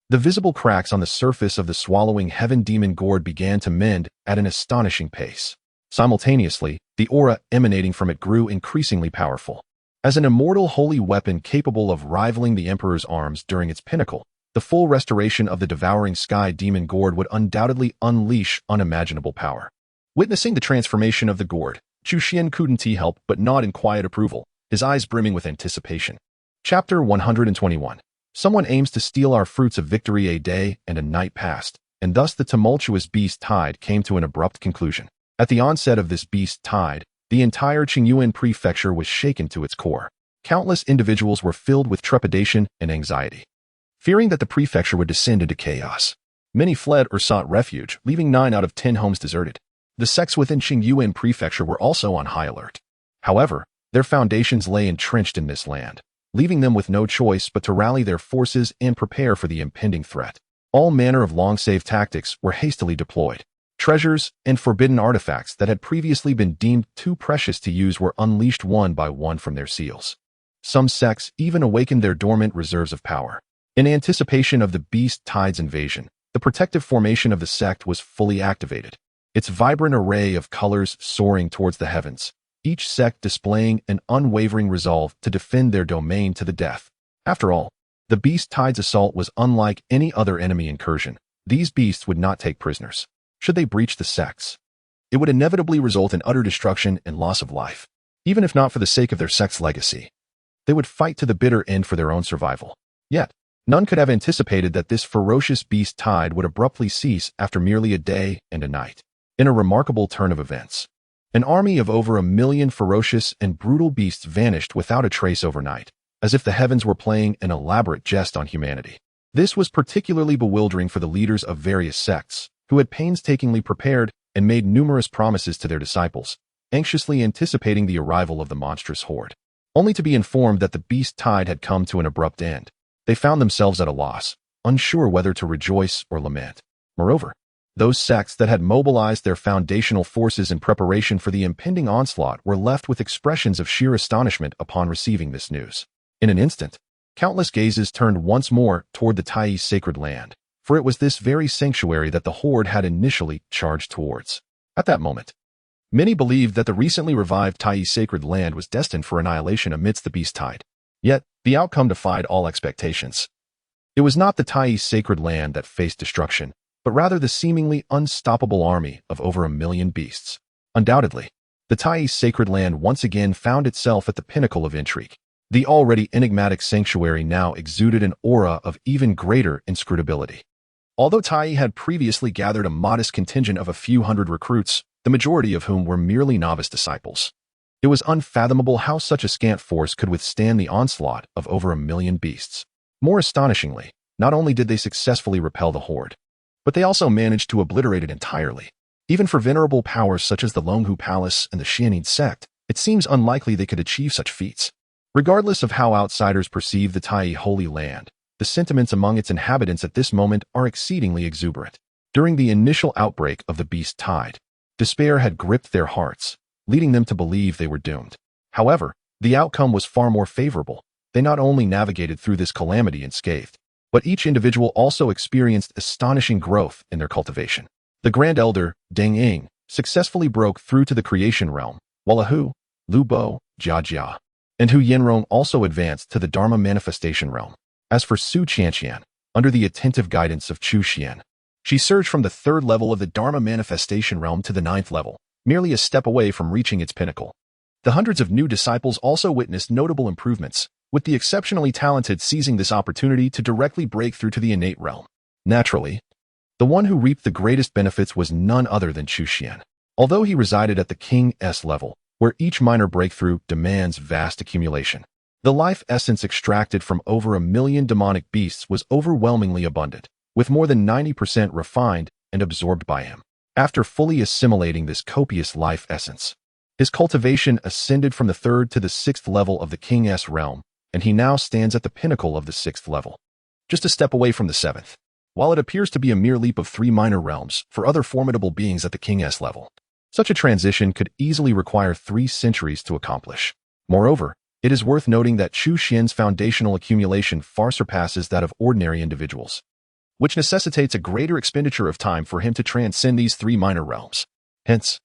the visible cracks on the surface of the swallowing heaven demon gourd began to mend at an astonishing pace. Simultaneously, the aura emanating from it grew increasingly powerful. As an immortal holy weapon capable of rivaling the Emperor's arms during its pinnacle, the full restoration of the devouring sky demon gourd would undoubtedly unleash unimaginable power. Witnessing the transformation of the gourd, Chu Xuan couldn't help but nod in quiet approval, his eyes brimming with anticipation. Chapter 121. Someone aims to steal our fruits of victory. A day and a night passed, and thus the tumultuous beast tide came to an abrupt conclusion. At the onset of this beast tide, the entire Qingyuan prefecture was shaken to its core. Countless individuals were filled with trepidation and anxiety, fearing that the prefecture would descend into chaos. Many fled or sought refuge, leaving 9 out of 10 homes deserted. The sects within Qingyuan prefecture were also on high alert. However, their foundations lay entrenched in this land, leaving them with no choice but to rally their forces and prepare for the impending threat. All manner of long-save tactics were hastily deployed. Treasures and forbidden artifacts that had previously been deemed too precious to use were unleashed one by one from their seals. Some sects even awakened their dormant reserves of power. In anticipation of the beast tide's invasion, the protective formation of the sect was fully activated, its vibrant array of colors soaring towards the heavens, each sect displaying an unwavering resolve to defend their domain to the death. After all, the beast tide's assault was unlike any other enemy incursion. These beasts would not take prisoners. Should they breach the sects, it would inevitably result in utter destruction and loss of life. Even if not for the sake of their sect's legacy, they would fight to the bitter end for their own survival. Yet, none could have anticipated that this ferocious beast tide would abruptly cease after merely a day and a night. In a remarkable turn of events, an army of over 1 million ferocious and brutal beasts vanished without a trace overnight, as if the heavens were playing an elaborate jest on humanity. This was particularly bewildering for the leaders of various sects, who had painstakingly prepared and made numerous promises to their disciples, anxiously anticipating the arrival of the monstrous horde. Only to be informed that the beast tide had come to an abrupt end, they found themselves at a loss, unsure whether to rejoice or lament. Moreover, those sects that had mobilized their foundational forces in preparation for the impending onslaught were left with expressions of sheer astonishment upon receiving this news. In an instant, countless gazes turned once more toward the Tai's sacred land, for it was this very sanctuary that the horde had initially charged towards. At that moment, many believed that the recently revived Tai's sacred land was destined for annihilation amidst the beast tide. Yet, the outcome defied all expectations. It was not the Tai's sacred land that faced destruction, but rather the seemingly unstoppable army of over 1 million beasts. Undoubtedly, the Tai's sacred land once again found itself at the pinnacle of intrigue. The already enigmatic sanctuary now exuded an aura of even greater inscrutability. Although Tai had previously gathered a modest contingent of a few hundred recruits, the majority of whom were merely novice disciples, it was unfathomable how such a scant force could withstand the onslaught of over 1,000,000 beasts. More astonishingly, not only did they successfully repel the horde, but they also managed to obliterate it entirely. Even for venerable powers such as the Longhu Palace and the Xianid sect, it seems unlikely they could achieve such feats. Regardless of how outsiders perceive the Tai Holy Land, the sentiments among its inhabitants at this moment are exceedingly exuberant. During the initial outbreak of the beast tide, despair had gripped their hearts, leading them to believe they were doomed. However, the outcome was far more favorable. They not only navigated through this calamity unscathed, but each individual also experienced astonishing growth in their cultivation. The Grand Elder, Deng Ying, successfully broke through to the creation realm, while Ahu, Lu Bo, Jia Jia, and Hu Yanrong also advanced to the Dharma manifestation realm. As for Su Qianqian, under the attentive guidance of Chu Xuan, she surged from the 3rd level of the Dharma manifestation realm to the 9th level, merely a step away from reaching its pinnacle. The hundreds of new disciples also witnessed notable improvements, with the exceptionally talented seizing this opportunity to directly break through to the innate realm. Naturally, the one who reaped the greatest benefits was none other than Chu Xuan. Although he resided at the King S level, where each minor breakthrough demands vast accumulation, the life essence extracted from over 1,000,000 demonic beasts was overwhelmingly abundant, with more than 90% refined and absorbed by him. After fully assimilating this copious life essence, his cultivation ascended from the 3rd to the 6th level of the King S realm, and he now stands at the pinnacle of the 6th level, just a step away from the 7th. While it appears to be a mere leap of 3 minor realms for other formidable beings at the King S level, such a transition could easily require 3 centuries to accomplish. Moreover, it is worth noting that Chu Xuan's foundational accumulation far surpasses that of ordinary individuals, which necessitates a greater expenditure of time for him to transcend these 3 minor realms. Hence,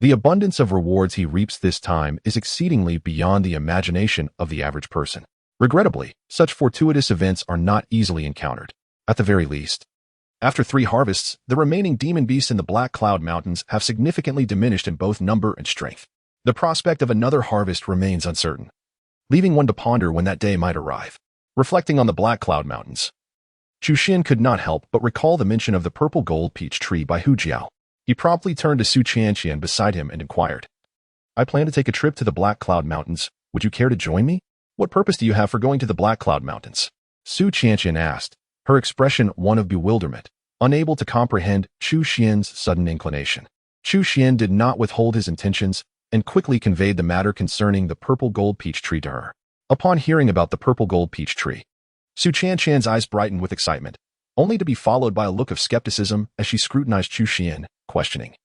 the abundance of rewards he reaps this time is exceedingly beyond the imagination of the average person. Regrettably, such fortuitous events are not easily encountered. At the very least, after 3 harvests, the remaining demon beasts in the Black Cloud Mountains have significantly diminished in both number and strength. The prospect of another harvest remains uncertain, leaving one to ponder when that day might arrive. Reflecting on the Black Cloud Mountains, Chu Xuan could not help but recall the mention of the purple gold peach tree by Hu Jiao. He promptly turned to Su Qianqian beside him and inquired, "I plan to take a trip to the Black Cloud Mountains. Would you care to join me? What purpose do you have for going to the Black Cloud Mountains?" Su Qianqian asked, her expression one of bewilderment, unable to comprehend Chu Xuan's sudden inclination. Chu Xuan did not withhold his intentions and quickly conveyed the matter concerning the purple gold peach tree to her. Upon hearing about the purple gold peach tree, Su Qianqian's eyes brightened with excitement, only to be followed by a look of skepticism as she scrutinized Chu Xuan, questioning,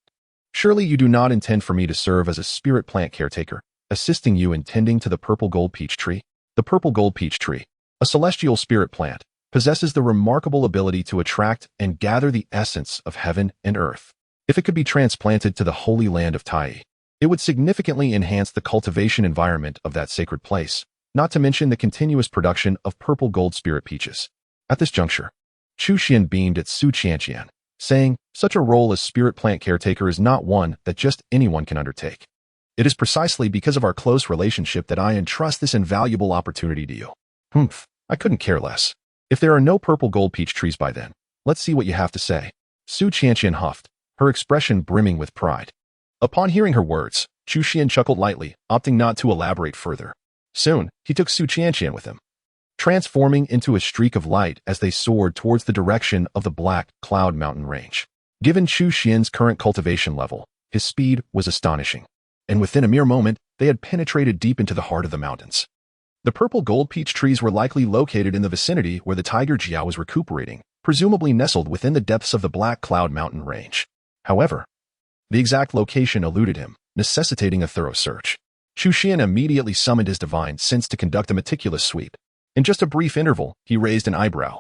"Surely you do not intend for me to serve as a spirit plant caretaker, assisting you in tending to the purple gold peach tree?" The purple gold peach tree, a celestial spirit plant, possesses the remarkable ability to attract and gather the essence of heaven and earth. If it could be transplanted to the holy land of Tai, it would significantly enhance the cultivation environment of that sacred place, not to mention the continuous production of purple gold spirit peaches. At this juncture, Chu Xuan beamed at Su Qianqian, saying, "Such a role as spirit plant caretaker is not one that just anyone can undertake. It is precisely because of our close relationship that I entrust this invaluable opportunity to you." I couldn't care less. If there are no purple gold peach trees by then, let's see what you have to say." Su Qianqian huffed, her expression brimming with pride. Upon hearing her words, Chu Xuan chuckled lightly, opting not to elaborate further. Soon, he took Su Qianqian with him, transforming into a streak of light as they soared towards the direction of the Black Cloud Mountain range. Given Chu Xuan's current cultivation level, his speed was astonishing, and within a mere moment, they had penetrated deep into the heart of the mountains. The purple gold peach trees were likely located in the vicinity where the tiger Jiao was recuperating, presumably nestled within the depths of the Black Cloud Mountain range. However, the exact location eluded him, necessitating a thorough search. Chu Xuan immediately summoned his divine sense to conduct a meticulous sweep. In just a brief interval, he raised an eyebrow,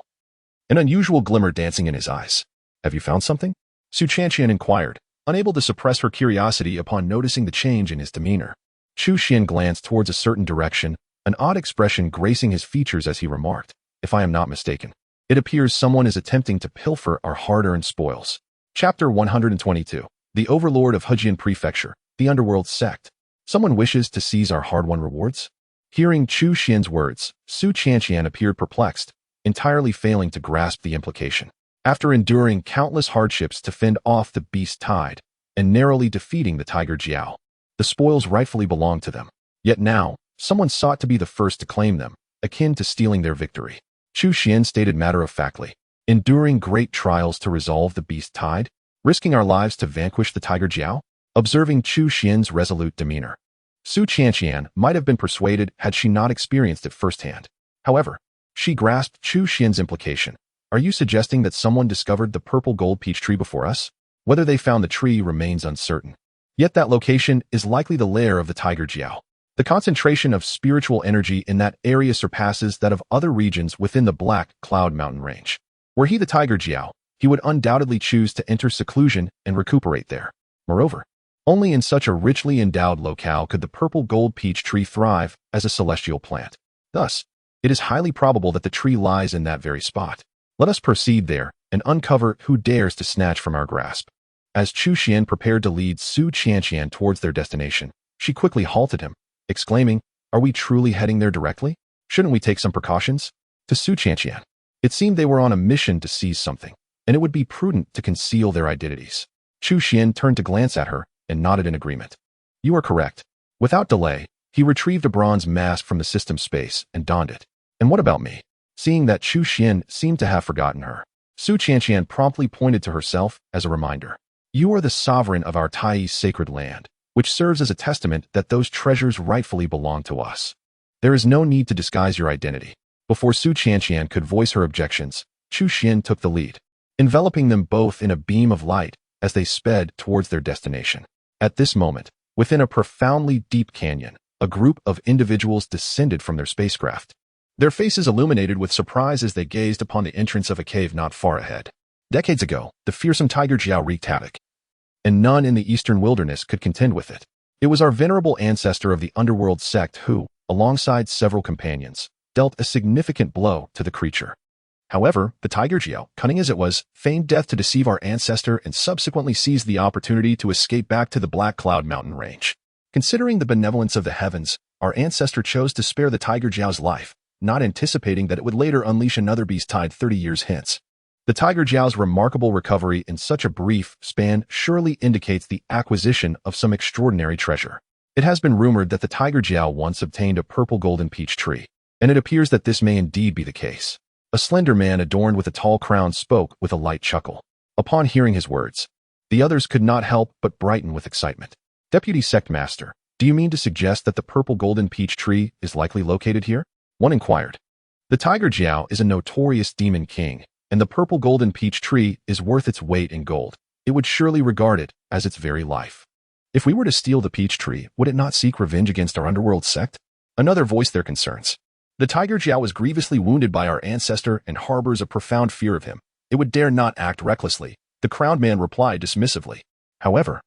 an unusual glimmer dancing in his eyes. "Have you found something?" Su Qianqian inquired, unable to suppress her curiosity upon noticing the change in his demeanor. Chu Xuan glanced towards a certain direction, an odd expression gracing his features as he remarked, "If I am not mistaken, it appears someone is attempting to pilfer our hard-earned spoils." Chapter 122. The Overlord of Hejian Prefecture, the Underworld Sect. "Someone wishes to seize our hard-won rewards?" Hearing Chu Xuan's words, Su Qianqian appeared perplexed, entirely failing to grasp the implication. After enduring countless hardships to fend off the beast tide and narrowly defeating the Tiger Jiao, the spoils rightfully belonged to them. Yet now, someone sought to be the first to claim them, akin to stealing their victory. Chu Xuan stated matter-of-factly, enduring great trials to resolve the beast tide, risking our lives to vanquish the Tiger Jiao. Observing Chu Xuan's resolute demeanor, Su Qianqian might have been persuaded had she not experienced it firsthand. However, she grasped Chu Xuan's implication. Are you suggesting that someone discovered the purple gold peach tree before us? Whether they found the tree remains uncertain. Yet that location is likely the lair of the Tiger Jiao. The concentration of spiritual energy in that area surpasses that of other regions within the Black Cloud Mountain range. Were he the Tiger Jiao, he would undoubtedly choose to enter seclusion and recuperate there. Moreover, only in such a richly endowed locale could the purple gold peach tree thrive as a celestial plant. Thus, it is highly probable that the tree lies in that very spot. Let us proceed there and uncover who dares to snatch from our grasp. As Chu Xuan prepared to lead Su Qianqian towards their destination, she quickly halted him, exclaiming, "Are we truly heading there directly? Shouldn't we take some precautions?" To Su Qianqian, it seemed they were on a mission to seize something, and it would be prudent to conceal their identities. Chu Xuan turned to glance at her and nodded in agreement. You are correct. Without delay, he retrieved a bronze mask from the system space and donned it. And what about me? Seeing that Chu Xuan seemed to have forgotten her, Su Qianqian promptly pointed to herself as a reminder. You are the sovereign of our Tai's sacred land, which serves as a testament that those treasures rightfully belong to us. There is no need to disguise your identity. Before Su Qianqian could voice her objections, Chu Xuan took the lead, enveloping them both in a beam of light as they sped towards their destination. At this moment, within a profoundly deep canyon, a group of individuals descended from their spacecraft. Their faces illuminated with surprise as they gazed upon the entrance of a cave not far ahead. Decades ago, the fearsome Tiger Jiao wreaked havoc, and none in the eastern wilderness could contend with it. It was our venerable ancestor of the underworld sect who, alongside several companions, dealt a significant blow to the creature. However, the Tiger Jiao, cunning as it was, feigned death to deceive our ancestor and subsequently seized the opportunity to escape back to the Black Cloud Mountain range. Considering the benevolence of the heavens, our ancestor chose to spare the Tiger Jiao's life, not anticipating that it would later unleash another beast tide 30 years hence. The Tiger Jiao's remarkable recovery in such a brief span surely indicates the acquisition of some extraordinary treasure. It has been rumored that the Tiger Jiao once obtained a purple golden peach tree, and it appears that this may indeed be the case. A slender man adorned with a tall crown spoke with a light chuckle. Upon hearing his words, the others could not help but brighten with excitement. Deputy Sect Master, do you mean to suggest that the purple golden peach tree is likely located here? One inquired. The Tiger Jiao is a notorious demon king, and the purple golden peach tree is worth its weight in gold. It would surely regard it as its very life. If we were to steal the peach tree, would it not seek revenge against our underworld sect? Another voiced their concerns. The Tiger Jiao was grievously wounded by our ancestor and harbors a profound fear of him. It would dare not act recklessly, the crowned man replied dismissively. However,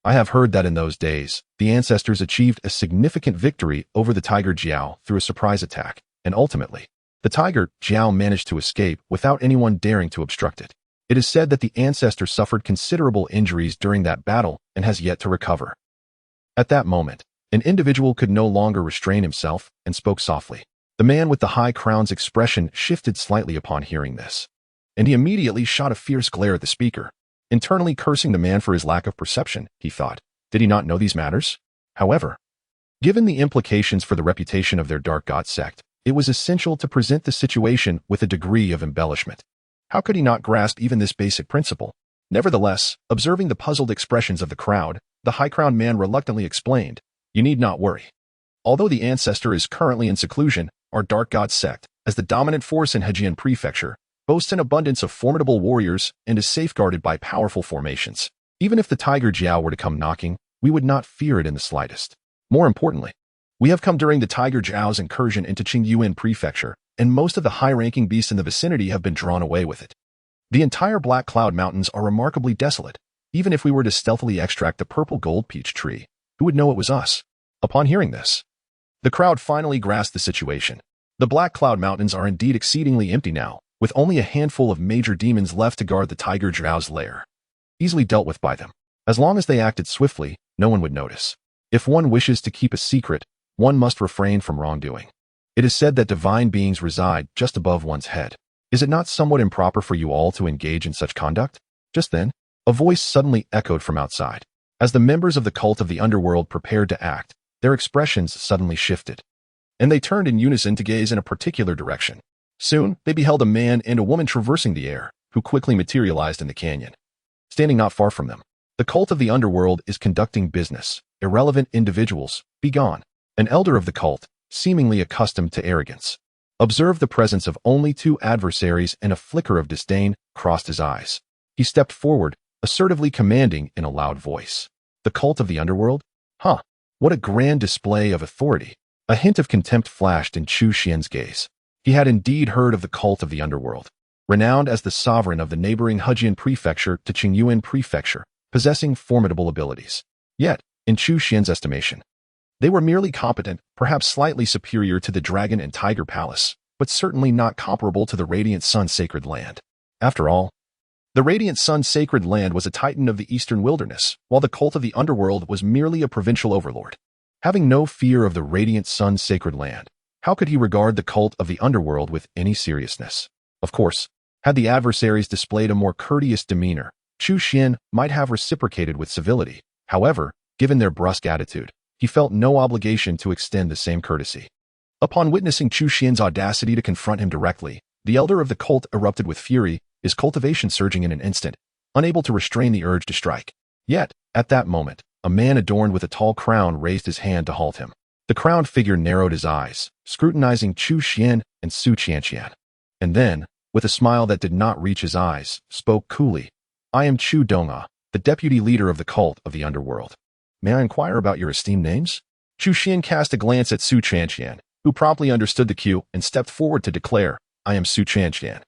I have heard that in those days, the ancestors achieved a significant victory over the Tiger Jiao through a surprise attack, and ultimately, the Tiger Jiao managed to escape without anyone daring to obstruct it. It is said that the ancestor suffered considerable injuries during that battle and has yet to recover. At that moment, an individual could no longer restrain himself and spoke softly. The man with the high crown's expression shifted slightly upon hearing this, and he immediately shot a fierce glare at the speaker. Internally cursing the man for his lack of perception, he thought, did he not know these matters? However, given the implications for the reputation of their dark god sect, it was essential to present the situation with a degree of embellishment. How could he not grasp even this basic principle? Nevertheless, observing the puzzled expressions of the crowd, the high-crowned man reluctantly explained, "You need not worry. Although the ancestor is currently in seclusion, our dark god sect, as the dominant force in Hejian Prefecture, boasts an abundance of formidable warriors and is safeguarded by powerful formations. Even if the Tiger Jiao were to come knocking, we would not fear it in the slightest. More importantly, we have come during the Tiger Jiao's incursion into Qingyuan Prefecture, and most of the high-ranking beasts in the vicinity have been drawn away with it. The entire Black Cloud Mountains are remarkably desolate. Even if we were to stealthily extract the purple gold peach tree, who would know it was us?" Upon hearing this, the crowd finally grasped the situation. The Black Cloud Mountains are indeed exceedingly empty now, with only a handful of major demons left to guard the Tiger Jiao's lair. Easily dealt with by them. As long as they acted swiftly, no one would notice. If one wishes to keep a secret, one must refrain from wrongdoing. It is said that divine beings reside just above one's head. Is it not somewhat improper for you all to engage in such conduct? Just then, a voice suddenly echoed from outside. As the members of the cult of the underworld prepared to act, their expressions suddenly shifted, and they turned in unison to gaze in a particular direction. Soon, they beheld a man and a woman traversing the air, who quickly materialized in the canyon. Standing not far from them, the cult of the underworld is conducting business. Irrelevant individuals, be gone. An elder of the cult, seemingly accustomed to arrogance, observed the presence of only two adversaries, and a flicker of disdain crossed his eyes. He stepped forward, assertively commanding in a loud voice. The cult of the underworld? Huh, what a grand display of authority. A hint of contempt flashed in Chu Xuan's gaze. He had indeed heard of the cult of the underworld, renowned as the sovereign of the neighboring Hejian prefecture to Qingyuan prefecture, possessing formidable abilities. Yet, in Chu Xuan's estimation, they were merely competent, perhaps slightly superior to the Dragon and Tiger Palace, but certainly not comparable to the Radiant Sun Sacred Land. After all, the Radiant Sun Sacred Land was a titan of the eastern wilderness, while the cult of the underworld was merely a provincial overlord. Having no fear of the Radiant Sun Sacred Land, how could he regard the cult of the underworld with any seriousness? Of course, had the adversaries displayed a more courteous demeanor, Chu Xuan might have reciprocated with civility. However, given their brusque attitude, he felt no obligation to extend the same courtesy. Upon witnessing Chu Xuan's audacity to confront him directly, the elder of the cult erupted with fury, his cultivation surging in an instant, unable to restrain the urge to strike. Yet, at that moment, a man adorned with a tall crown raised his hand to halt him. The crowned figure narrowed his eyes, scrutinizing Chu Xuan and Su Qianqian. And then, with a smile that did not reach his eyes, spoke coolly. I am Chu Dong'a, the deputy leader of the cult of the underworld. May I inquire about your esteemed names? Chu Xuan cast a glance at Su Qianqian, who promptly understood the cue and stepped forward to declare, I am Su Qianqian,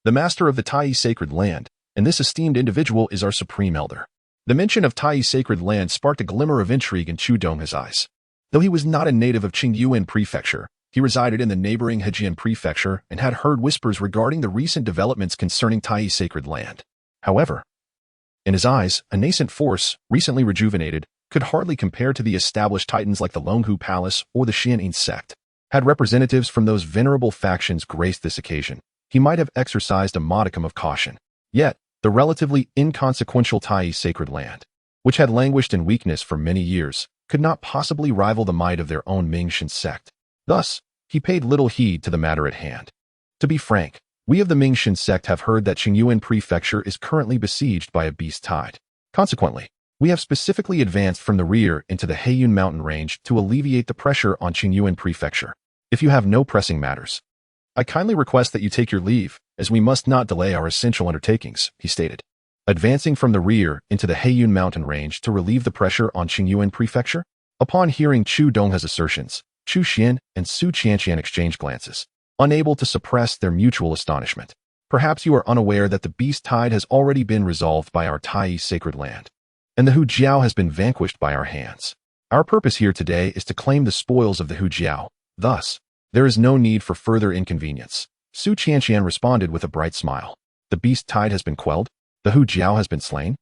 the master of the Tai Sacred Land, and this esteemed individual is our supreme elder. The mention of Tai Sacred Land sparked a glimmer of intrigue in Chu Dong's eyes. Though he was not a native of Qingyuan Prefecture, he resided in the neighboring Hejian Prefecture and had heard whispers regarding the recent developments concerning Tai Sacred Land. However, in his eyes, a nascent force, recently rejuvenated, could hardly compare to the established titans like the Longhu Palace or the Xian'in sect. Had representatives from those venerable factions graced this occasion, he might have exercised a modicum of caution. Yet, the relatively inconsequential Tai Sacred Land, which had languished in weakness for many years, could not possibly rival the might of their own Mingxin sect. Thus, he paid little heed to the matter at hand. To be frank, we of the Mingxin sect have heard that Qingyuan Prefecture is currently besieged by a beast tide. Consequently, we have specifically advanced from the rear into the Heiyun mountain range to alleviate the pressure on Qingyuan Prefecture. If you have no pressing matters, I kindly request that you take your leave, as we must not delay our essential undertakings, he stated. Advancing from the rear into the Heiyun mountain range to relieve the pressure on Qingyuan Prefecture? Upon hearing Chu Dong's assertions, Chu Xuan and Su Qianqian exchanged glances, unable to suppress their mutual astonishment. Perhaps you are unaware that the beast tide has already been resolved by our Tai Sacred Land, and the Hu Jiao has been vanquished by our hands. Our purpose here today is to claim the spoils of the Hu Jiao. Thus, there is no need for further inconvenience. Su Qianqian responded with a bright smile. The beast tide has been quelled? The Hu Jiao has been slain?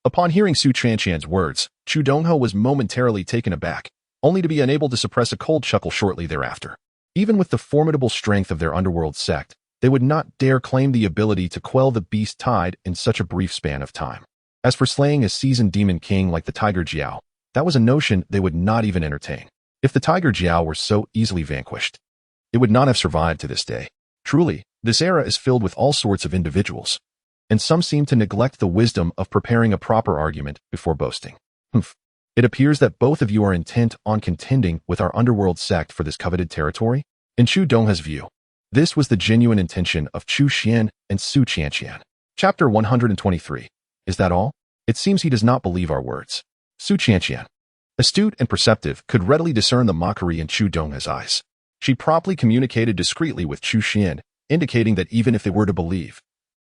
Upon hearing Su Qianqian's words, Chu Dongho was momentarily taken aback, only to be unable to suppress a cold chuckle shortly thereafter. Even with the formidable strength of their underworld sect, they would not dare claim the ability to quell the beast tide in such a brief span of time. As for slaying a seasoned demon king like the Tiger Jiao, that was a notion they would not even entertain. If the Tiger Jiao were so easily vanquished, it would not have survived to this day. Truly, this era is filled with all sorts of individuals, and some seem to neglect the wisdom of preparing a proper argument before boasting. It appears that both of you are intent on contending with our underworld sect for this coveted territory. In Chu Dong's view, this was the genuine intention of Chu Xuan and Su Qianqian. Chapter 123. Is that all? It seems he does not believe our words. Su Qianqian, astute and perceptive, could readily discern the mockery in Chu Dong's eyes. She promptly communicated discreetly with Chu Xuan, indicating that even if they were to believe,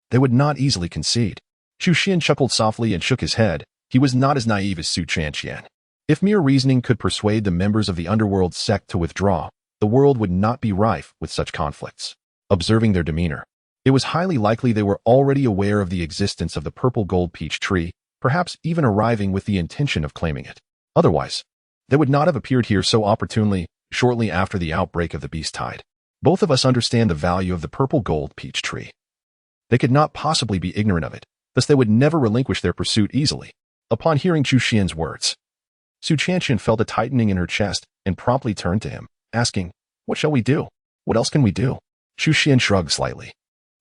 they would not easily concede. Chu Xuan chuckled softly and shook his head. He was not as naive as Su Qianqian. If mere reasoning could persuade the members of the underworld sect to withdraw, the world would not be rife with such conflicts. Observing their demeanor, it was highly likely they were already aware of the existence of the purple gold peach tree, perhaps even arriving with the intention of claiming it. Otherwise, they would not have appeared here so opportunely shortly after the outbreak of the beast tide. Both of us understand the value of the purple gold peach tree. They could not possibly be ignorant of it, thus they would never relinquish their pursuit easily. Upon hearing Chu Xuan's words, Su Chanqian felt a tightening in her chest and promptly turned to him, asking, "What shall we do? What else can we do?" Chu Xuan shrugged slightly,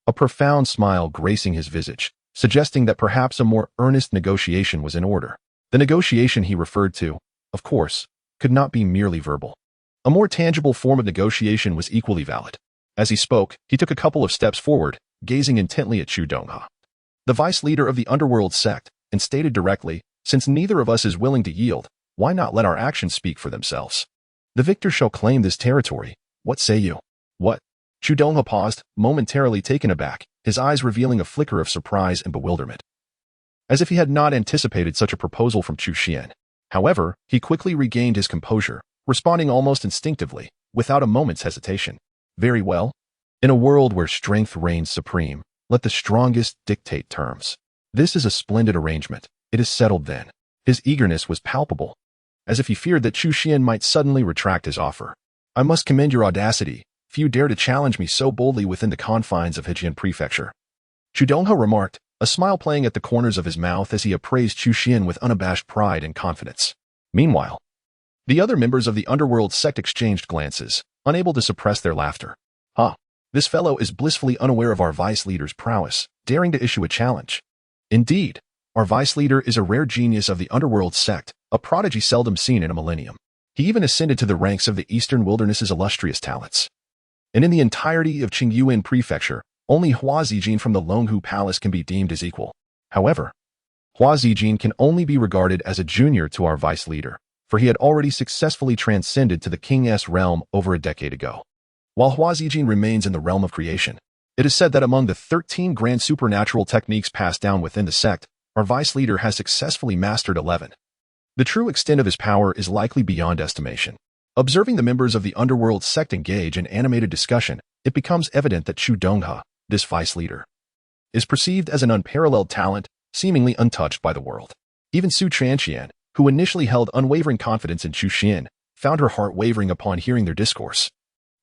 a profound smile gracing his visage, suggesting that perhaps a more earnest negotiation was in order. The negotiation he referred to, of course, could not be merely verbal. A more tangible form of negotiation was equally valid. As he spoke, he took a couple of steps forward, gazing intently at Chu Dongha, the vice leader of the underworld sect, and stated directly, "Since neither of us is willing to yield, why not let our actions speak for themselves? The victor shall claim this territory. What say you?" "What?" Chu Dongha paused, momentarily taken aback, his eyes revealing a flicker of surprise and bewilderment, as if he had not anticipated such a proposal from Chu Xuan. However, he quickly regained his composure, responding almost instinctively, without a moment's hesitation. "Very well. In a world where strength reigns supreme, let the strongest dictate terms. This is a splendid arrangement. It is settled then." His eagerness was palpable, as if he feared that Chu Xuan might suddenly retract his offer. "I must commend your audacity. Few dare to challenge me so boldly within the confines of Hejian Prefecture." Chu Dongha remarked, a smile playing at the corners of his mouth as he appraised Chu Xuan with unabashed pride and confidence. Meanwhile, the other members of the underworld sect exchanged glances, unable to suppress their laughter. "Huh, this fellow is blissfully unaware of our vice leader's prowess, daring to issue a challenge. Indeed, our vice leader is a rare genius of the underworld sect, a prodigy seldom seen in a millennium. He even ascended to the ranks of the Eastern Wilderness's illustrious talents. And in the entirety of Qingyuan Prefecture, only Hua Zijin from the Longhu Palace can be deemed his equal. However, Hua Zijin can only be regarded as a junior to our vice leader, for he had already successfully transcended to the King's realm over a decade ago. While Hua Zijin remains in the realm of creation, it is said that among the 13 grand supernatural techniques passed down within the sect, our vice leader has successfully mastered 11. The true extent of his power is likely beyond estimation. Observing the members of the underworld sect engage in animated discussion, it becomes evident that Chu Dongha, this vice leader, is perceived as an unparalleled talent, seemingly untouched by the world. Even Su Chanqian, who initially held unwavering confidence in Chu Xuan, found her heart wavering upon hearing their discourse,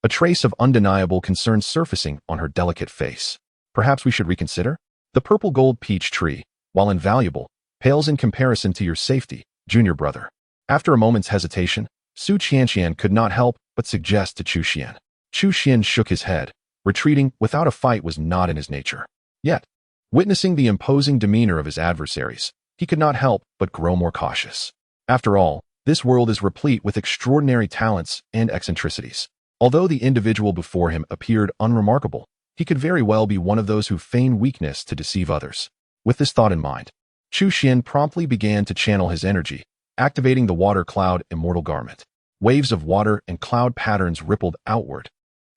a trace of undeniable concern surfacing on her delicate face. "Perhaps we should reconsider? The purple gold peach tree, while invaluable, pales in comparison to your safety, junior brother." After a moment's hesitation, Su Chanqian could not help but suggest to Chu Xuan. Chu Xuan shook his head. Retreating without a fight was not in his nature. Yet, witnessing the imposing demeanor of his adversaries, he could not help but grow more cautious. After all, this world is replete with extraordinary talents and eccentricities. Although the individual before him appeared unremarkable, he could very well be one of those who feign weakness to deceive others. With this thought in mind, Chu Xuan promptly began to channel his energy, activating the water cloud immortal garment. Waves of water and cloud patterns rippled outward,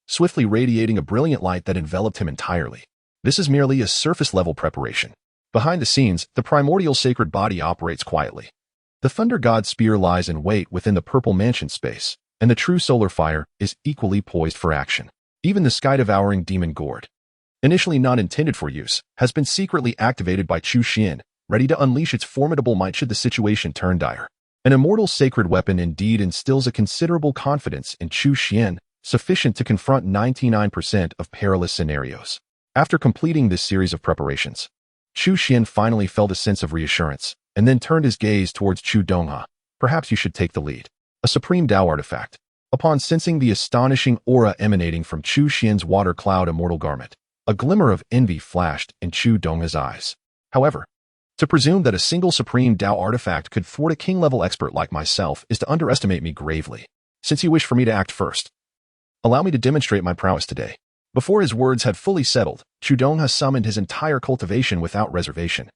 swiftly radiating a brilliant light that enveloped him entirely. This is merely a surface-level preparation. Behind the scenes, the primordial sacred body operates quietly. The thunder god's spear lies in wait within the purple mansion space, and the true solar fire is equally poised for action. Even the sky-devouring demon gourd, initially not intended for use, has been secretly activated by Chu Xuan, ready to unleash its formidable might should the situation turn dire. An immortal sacred weapon indeed instills a considerable confidence in Chu Xuan, sufficient to confront 99% of perilous scenarios. After completing this series of preparations, Chu Xuan finally felt a sense of reassurance, and then turned his gaze towards Chu Dongha. "Perhaps you should take the lead." A supreme Tao artifact. Upon sensing the astonishing aura emanating from Chu Xuan's water cloud immortal garment, a glimmer of envy flashed in Chu Dongha's eyes. However, to presume that a single supreme Tao artifact could thwart a king-level expert like myself is to underestimate me gravely. Since you wish for me to act first, allow me to demonstrate my prowess today. Before his words had fully settled, Chu Dongha summoned his entire cultivation without reservation,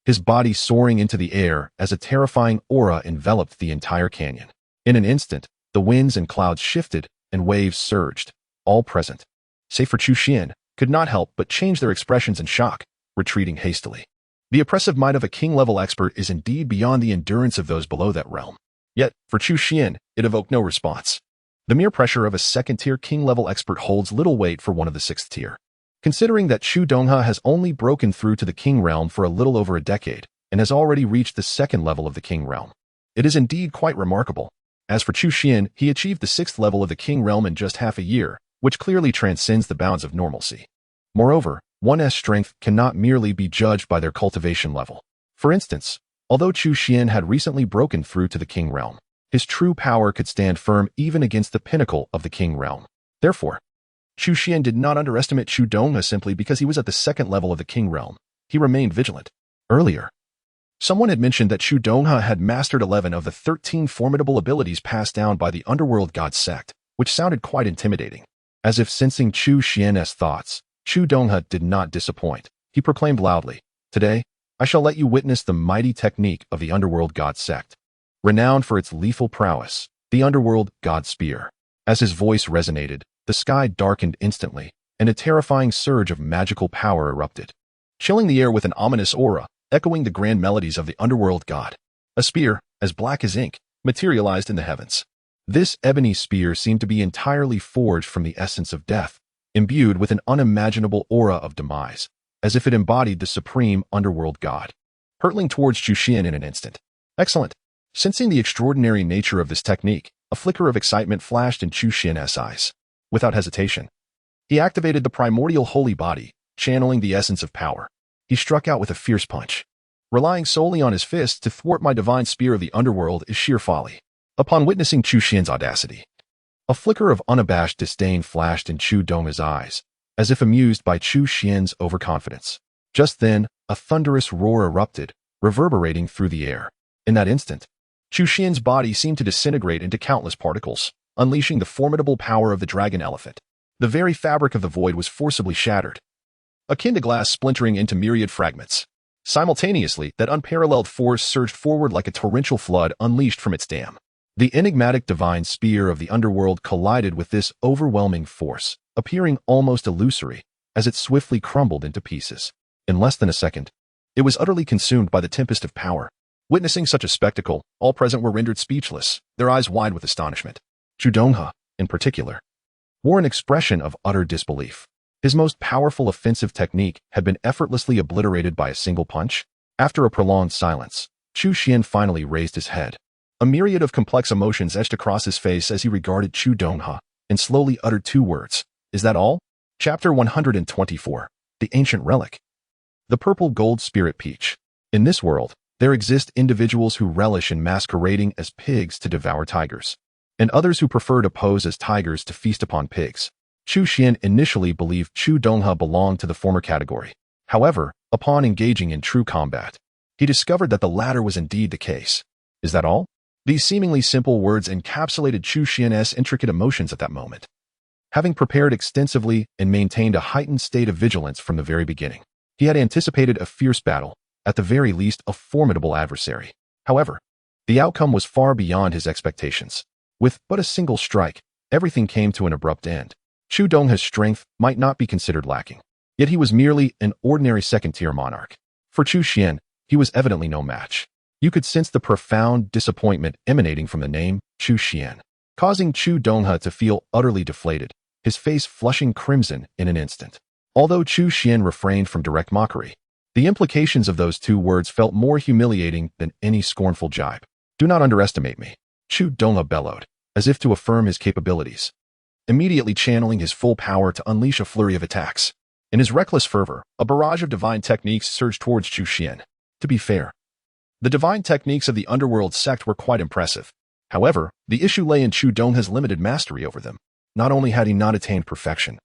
his body soaring into the air as a terrifying aura enveloped the entire canyon. In an instant, the winds and clouds shifted and waves surged. All present, save for Chu Xuan, could not help but change their expressions in shock, retreating hastily. The oppressive might of a king-level expert is indeed beyond the endurance of those below that realm. Yet, for Chu Xuan, it evoked no response. The mere pressure of a second-tier king-level expert holds little weight for one of the sixth tier. Considering that Chu Dongha has only broken through to the king realm for a little over a decade, and has already reached the second level of the king realm, it is indeed quite remarkable. As for Chu Xuan, he achieved the sixth level of the king realm in just half a year, which clearly transcends the bounds of normalcy. Moreover, one's strength cannot merely be judged by their cultivation level. For instance, although Chu Xuan had recently broken through to the king realm, his true power could stand firm even against the pinnacle of the king realm. Therefore, Chu Xuan did not underestimate Chu Donghe simply because he was at the second level of the king realm. He remained vigilant. Earlier, someone had mentioned that Chu Donghe had mastered 11 of the 13 formidable abilities passed down by the underworld god sect, which sounded quite intimidating. As if sensing Chu Xuan's thoughts, Chu Donghe did not disappoint. He proclaimed loudly, "Today, I shall let you witness the mighty technique of the underworld god sect. Renowned for its lethal prowess, the underworld god spear." As his voice resonated, the sky darkened instantly, and a terrifying surge of magical power erupted, chilling the air with an ominous aura, echoing the grand melodies of the underworld god. A spear, as black as ink, materialized in the heavens. This ebony spear seemed to be entirely forged from the essence of death, imbued with an unimaginable aura of demise, as if it embodied the supreme underworld god, hurtling towards Chu Xuan in an instant. Excellent. Sensing the extraordinary nature of this technique, a flicker of excitement flashed in Chu Xuan's eyes. Without hesitation, he activated the primordial holy body, channeling the essence of power. He struck out with a fierce punch. Relying solely on his fists to thwart my divine spear of the underworld is sheer folly. Upon witnessing Chu Xuan's audacity, a flicker of unabashed disdain flashed in Chu Donghe's eyes, as if amused by Chu Xuan's overconfidence. Just then, a thunderous roar erupted, reverberating through the air. In that instant, Chu Xuan's body seemed to disintegrate into countless particles, unleashing the formidable power of the dragon elephant. The very fabric of the void was forcibly shattered, akin to glass splintering into myriad fragments. Simultaneously, that unparalleled force surged forward like a torrential flood unleashed from its dam. The enigmatic divine spear of the underworld collided with this overwhelming force, appearing almost illusory, as it swiftly crumbled into pieces. In less than a second, it was utterly consumed by the tempest of power. Witnessing such a spectacle, all present were rendered speechless, their eyes wide with astonishment. Chu Donghe, in particular, wore an expression of utter disbelief. His most powerful offensive technique had been effortlessly obliterated by a single punch. After a prolonged silence, Chu Xuan finally raised his head. A myriad of complex emotions etched across his face as he regarded Chu Donghe, and slowly uttered two words. "Is that all?" Chapter 124. The Ancient Relic. The Purple Gold Spirit Peach. In this world, there exist individuals who relish in masquerading as pigs to devour tigers, and others who prefer to pose as tigers to feast upon pigs. Chu Xuan initially believed Chu Donghe belonged to the former category. However, upon engaging in true combat, he discovered that the latter was indeed the case. Is that all? These seemingly simple words encapsulated Chu Xuan's intricate emotions at that moment. Having prepared extensively and maintained a heightened state of vigilance from the very beginning, he had anticipated a fierce battle, at the very least a formidable adversary. However, the outcome was far beyond his expectations. With but a single strike, everything came to an abrupt end. Chu Donghe's strength might not be considered lacking, yet he was merely an ordinary second-tier monarch. For Chu Xuan, he was evidently no match. You could sense the profound disappointment emanating from the name Chu Xuan, causing Chu Donghe to feel utterly deflated, his face flushing crimson in an instant. Although Chu Xuan refrained from direct mockery, the implications of those two words felt more humiliating than any scornful jibe. "Do not underestimate me," Chu Donghe bellowed, as if to affirm his capabilities, immediately channeling his full power to unleash a flurry of attacks. In his reckless fervor, a barrage of divine techniques surged towards Chu Xuan. To be fair, the divine techniques of the underworld sect were quite impressive. However, the issue lay in Chu Donghe's limited mastery over them. Not only had he not attained perfection,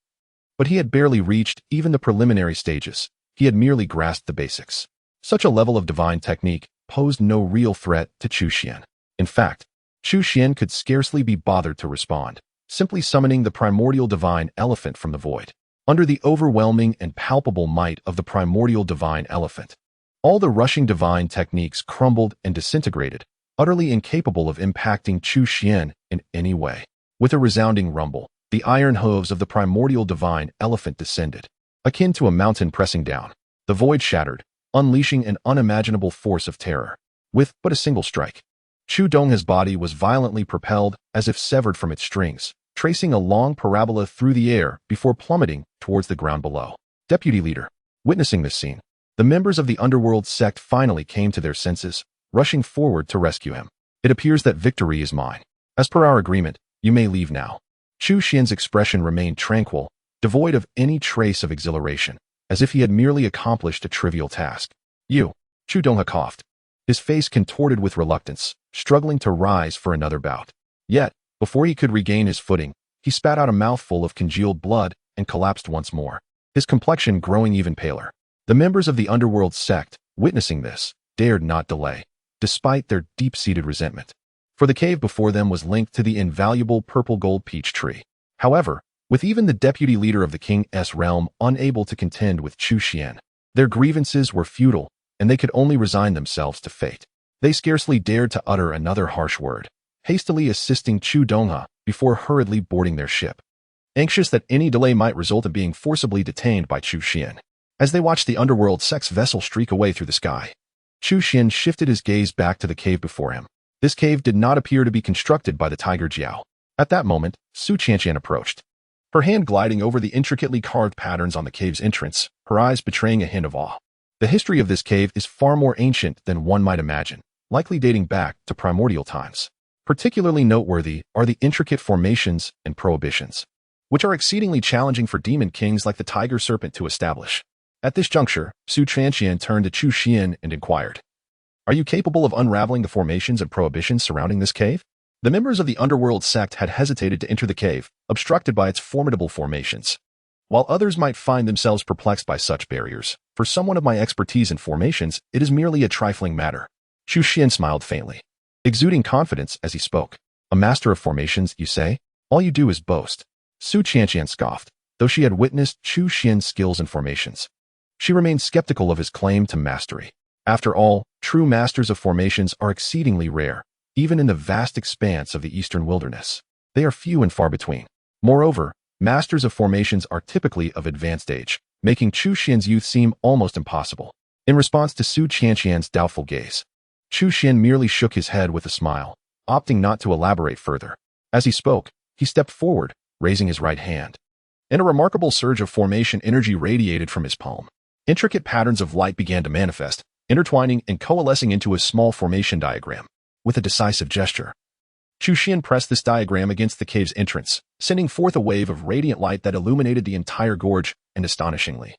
but he had barely reached even the preliminary stages. He had merely grasped the basics. Such a level of divine technique posed no real threat to Chu Xuan. In fact, Chu Xuan could scarcely be bothered to respond, simply summoning the primordial divine elephant from the void. Under the overwhelming and palpable might of the primordial divine elephant, all the rushing divine techniques crumbled and disintegrated, utterly incapable of impacting Chu Xuan in any way. With a resounding rumble, the iron hooves of the primordial divine elephant descended, akin to a mountain pressing down. The void shattered, unleashing an unimaginable force of terror. With but a single strike, Chu Donghe's body was violently propelled as if severed from its strings, tracing a long parabola through the air before plummeting towards the ground below. Deputy Leader. Witnessing this scene, the members of the underworld sect finally came to their senses, rushing forward to rescue him. "It appears that victory is mine. As per our agreement, you may leave now." Chu Xuan's expression remained tranquil, devoid of any trace of exhilaration, as if he had merely accomplished a trivial task. "You," Chu Dongha coughed, his face contorted with reluctance, struggling to rise for another bout. Yet, before he could regain his footing, he spat out a mouthful of congealed blood and collapsed once more, his complexion growing even paler. The members of the underworld sect, witnessing this, dared not delay, despite their deep-seated resentment. For the cave before them was linked to the invaluable purple-gold peach tree. However, with even the deputy leader of the king's realm unable to contend with Chu Xuan, their grievances were futile, and they could only resign themselves to fate. They scarcely dared to utter another harsh word, hastily assisting Chu Dongha before hurriedly boarding their ship, anxious that any delay might result in being forcibly detained by Chu Xuan. As they watched the underworld sect's vessel streak away through the sky, Chu Xuan shifted his gaze back to the cave before him. This cave did not appear to be constructed by the Tiger Jiao. At that moment, Su Qianqian approached, her hand gliding over the intricately carved patterns on the cave's entrance, her eyes betraying a hint of awe. The history of this cave is far more ancient than one might imagine, likely dating back to primordial times. Particularly noteworthy are the intricate formations and prohibitions, which are exceedingly challenging for demon kings like the tiger serpent to establish. At this juncture, Su Qianqian turned to Chu Xuan and inquired, "Are you capable of unraveling the formations and prohibitions surrounding this cave?" The members of the underworld sect had hesitated to enter the cave, obstructed by its formidable formations. While others might find themselves perplexed by such barriers, for someone of my expertise in formations, it is merely a trifling matter. Chu Xuan smiled faintly, exuding confidence as he spoke. "A master of formations, you say? All you do is boast." Su Qianqian scoffed, though she had witnessed Chu Xuan's skills in formations. She remained skeptical of his claim to mastery. After all, true masters of formations are exceedingly rare, even in the vast expanse of the eastern wilderness. They are few and far between. Moreover, masters of formations are typically of advanced age, making Chu Xuan's youth seem almost impossible. In response to Su Qianqian's doubtful gaze, Chu Xuan merely shook his head with a smile, opting not to elaborate further. As he spoke, he stepped forward, raising his right hand, and a remarkable surge of formation energy radiated from his palm. Intricate patterns of light began to manifest, intertwining and coalescing into a small formation diagram. With a decisive gesture, Chu Xuan pressed this diagram against the cave's entrance, sending forth a wave of radiant light that illuminated the entire gorge, and astonishingly,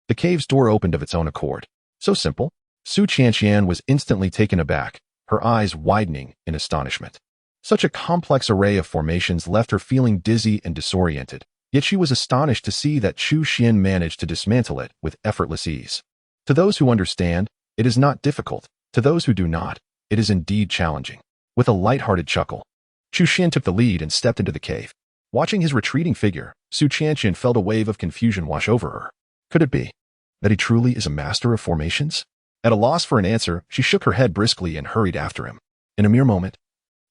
the cave's door opened of its own accord. So simple. Su Qianqian was instantly taken aback, her eyes widening in astonishment. Such a complex array of formations left her feeling dizzy and disoriented, yet she was astonished to see that Chu Xuan managed to dismantle it with effortless ease. To those who understand, it is not difficult. To those who do not, it is indeed challenging. With a light-hearted chuckle, Chu Xuan took the lead and stepped into the cave. Watching his retreating figure, Su Qianqian felt a wave of confusion wash over her. Could it be that he truly is a master of formations? At a loss for an answer, she shook her head briskly and hurried after him. In a mere moment,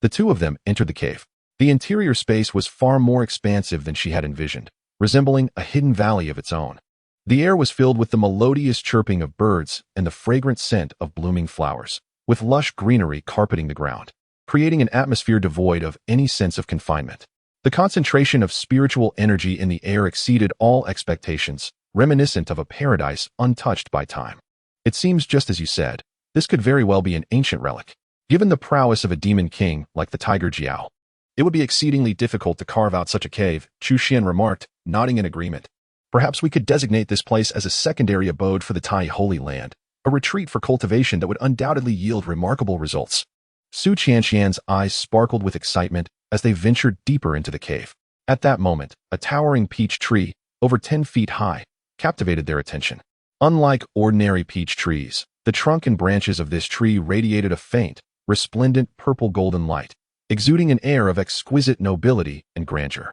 the two of them entered the cave. The interior space was far more expansive than she had envisioned, resembling a hidden valley of its own. The air was filled with the melodious chirping of birds and the fragrant scent of blooming flowers, with lush greenery carpeting the ground, creating an atmosphere devoid of any sense of confinement. The concentration of spiritual energy in the air exceeded all expectations, reminiscent of a paradise untouched by time. It seems just as you said, this could very well be an ancient relic. Given the prowess of a demon king like the Tiger Jiao, it would be exceedingly difficult to carve out such a cave, Chu Xuan remarked, nodding in agreement. Perhaps we could designate this place as a secondary abode for the Tai Holy Land, a retreat for cultivation that would undoubtedly yield remarkable results. Su Qianqian's eyes sparkled with excitement as they ventured deeper into the cave. At that moment, a towering peach tree, over 10 feet high, captivated their attention. Unlike ordinary peach trees, the trunk and branches of this tree radiated a faint, resplendent purple-golden light, exuding an air of exquisite nobility and grandeur.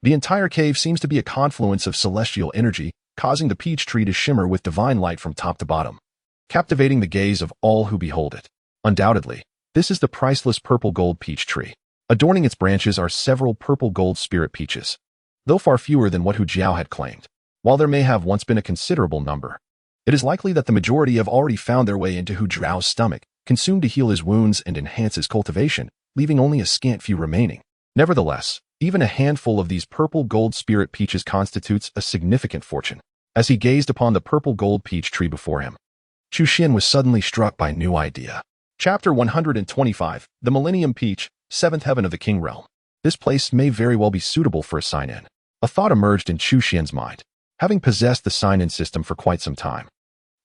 The entire cave seems to be a confluence of celestial energy, causing the peach tree to shimmer with divine light from top to bottom, captivating the gaze of all who behold it. Undoubtedly, this is the priceless purple-gold peach tree. Adorning its branches are several purple-gold spirit peaches, though far fewer than what Hu Jiao had claimed. While there may have once been a considerable number, it is likely that the majority have already found their way into Hu Jiao's stomach, consumed to heal his wounds and enhance his cultivation, leaving only a scant few remaining. Nevertheless, even a handful of these purple-gold spirit peaches constitutes a significant fortune. As he gazed upon the purple-gold peach tree before him, Chu Xuan was suddenly struck by a new idea. Chapter 125, The Millennium Peach, Seventh Heaven of the King Realm. This place may very well be suitable for a sign-in. A thought emerged in Chu Xuan's mind. Having possessed the sign-in system for quite some time,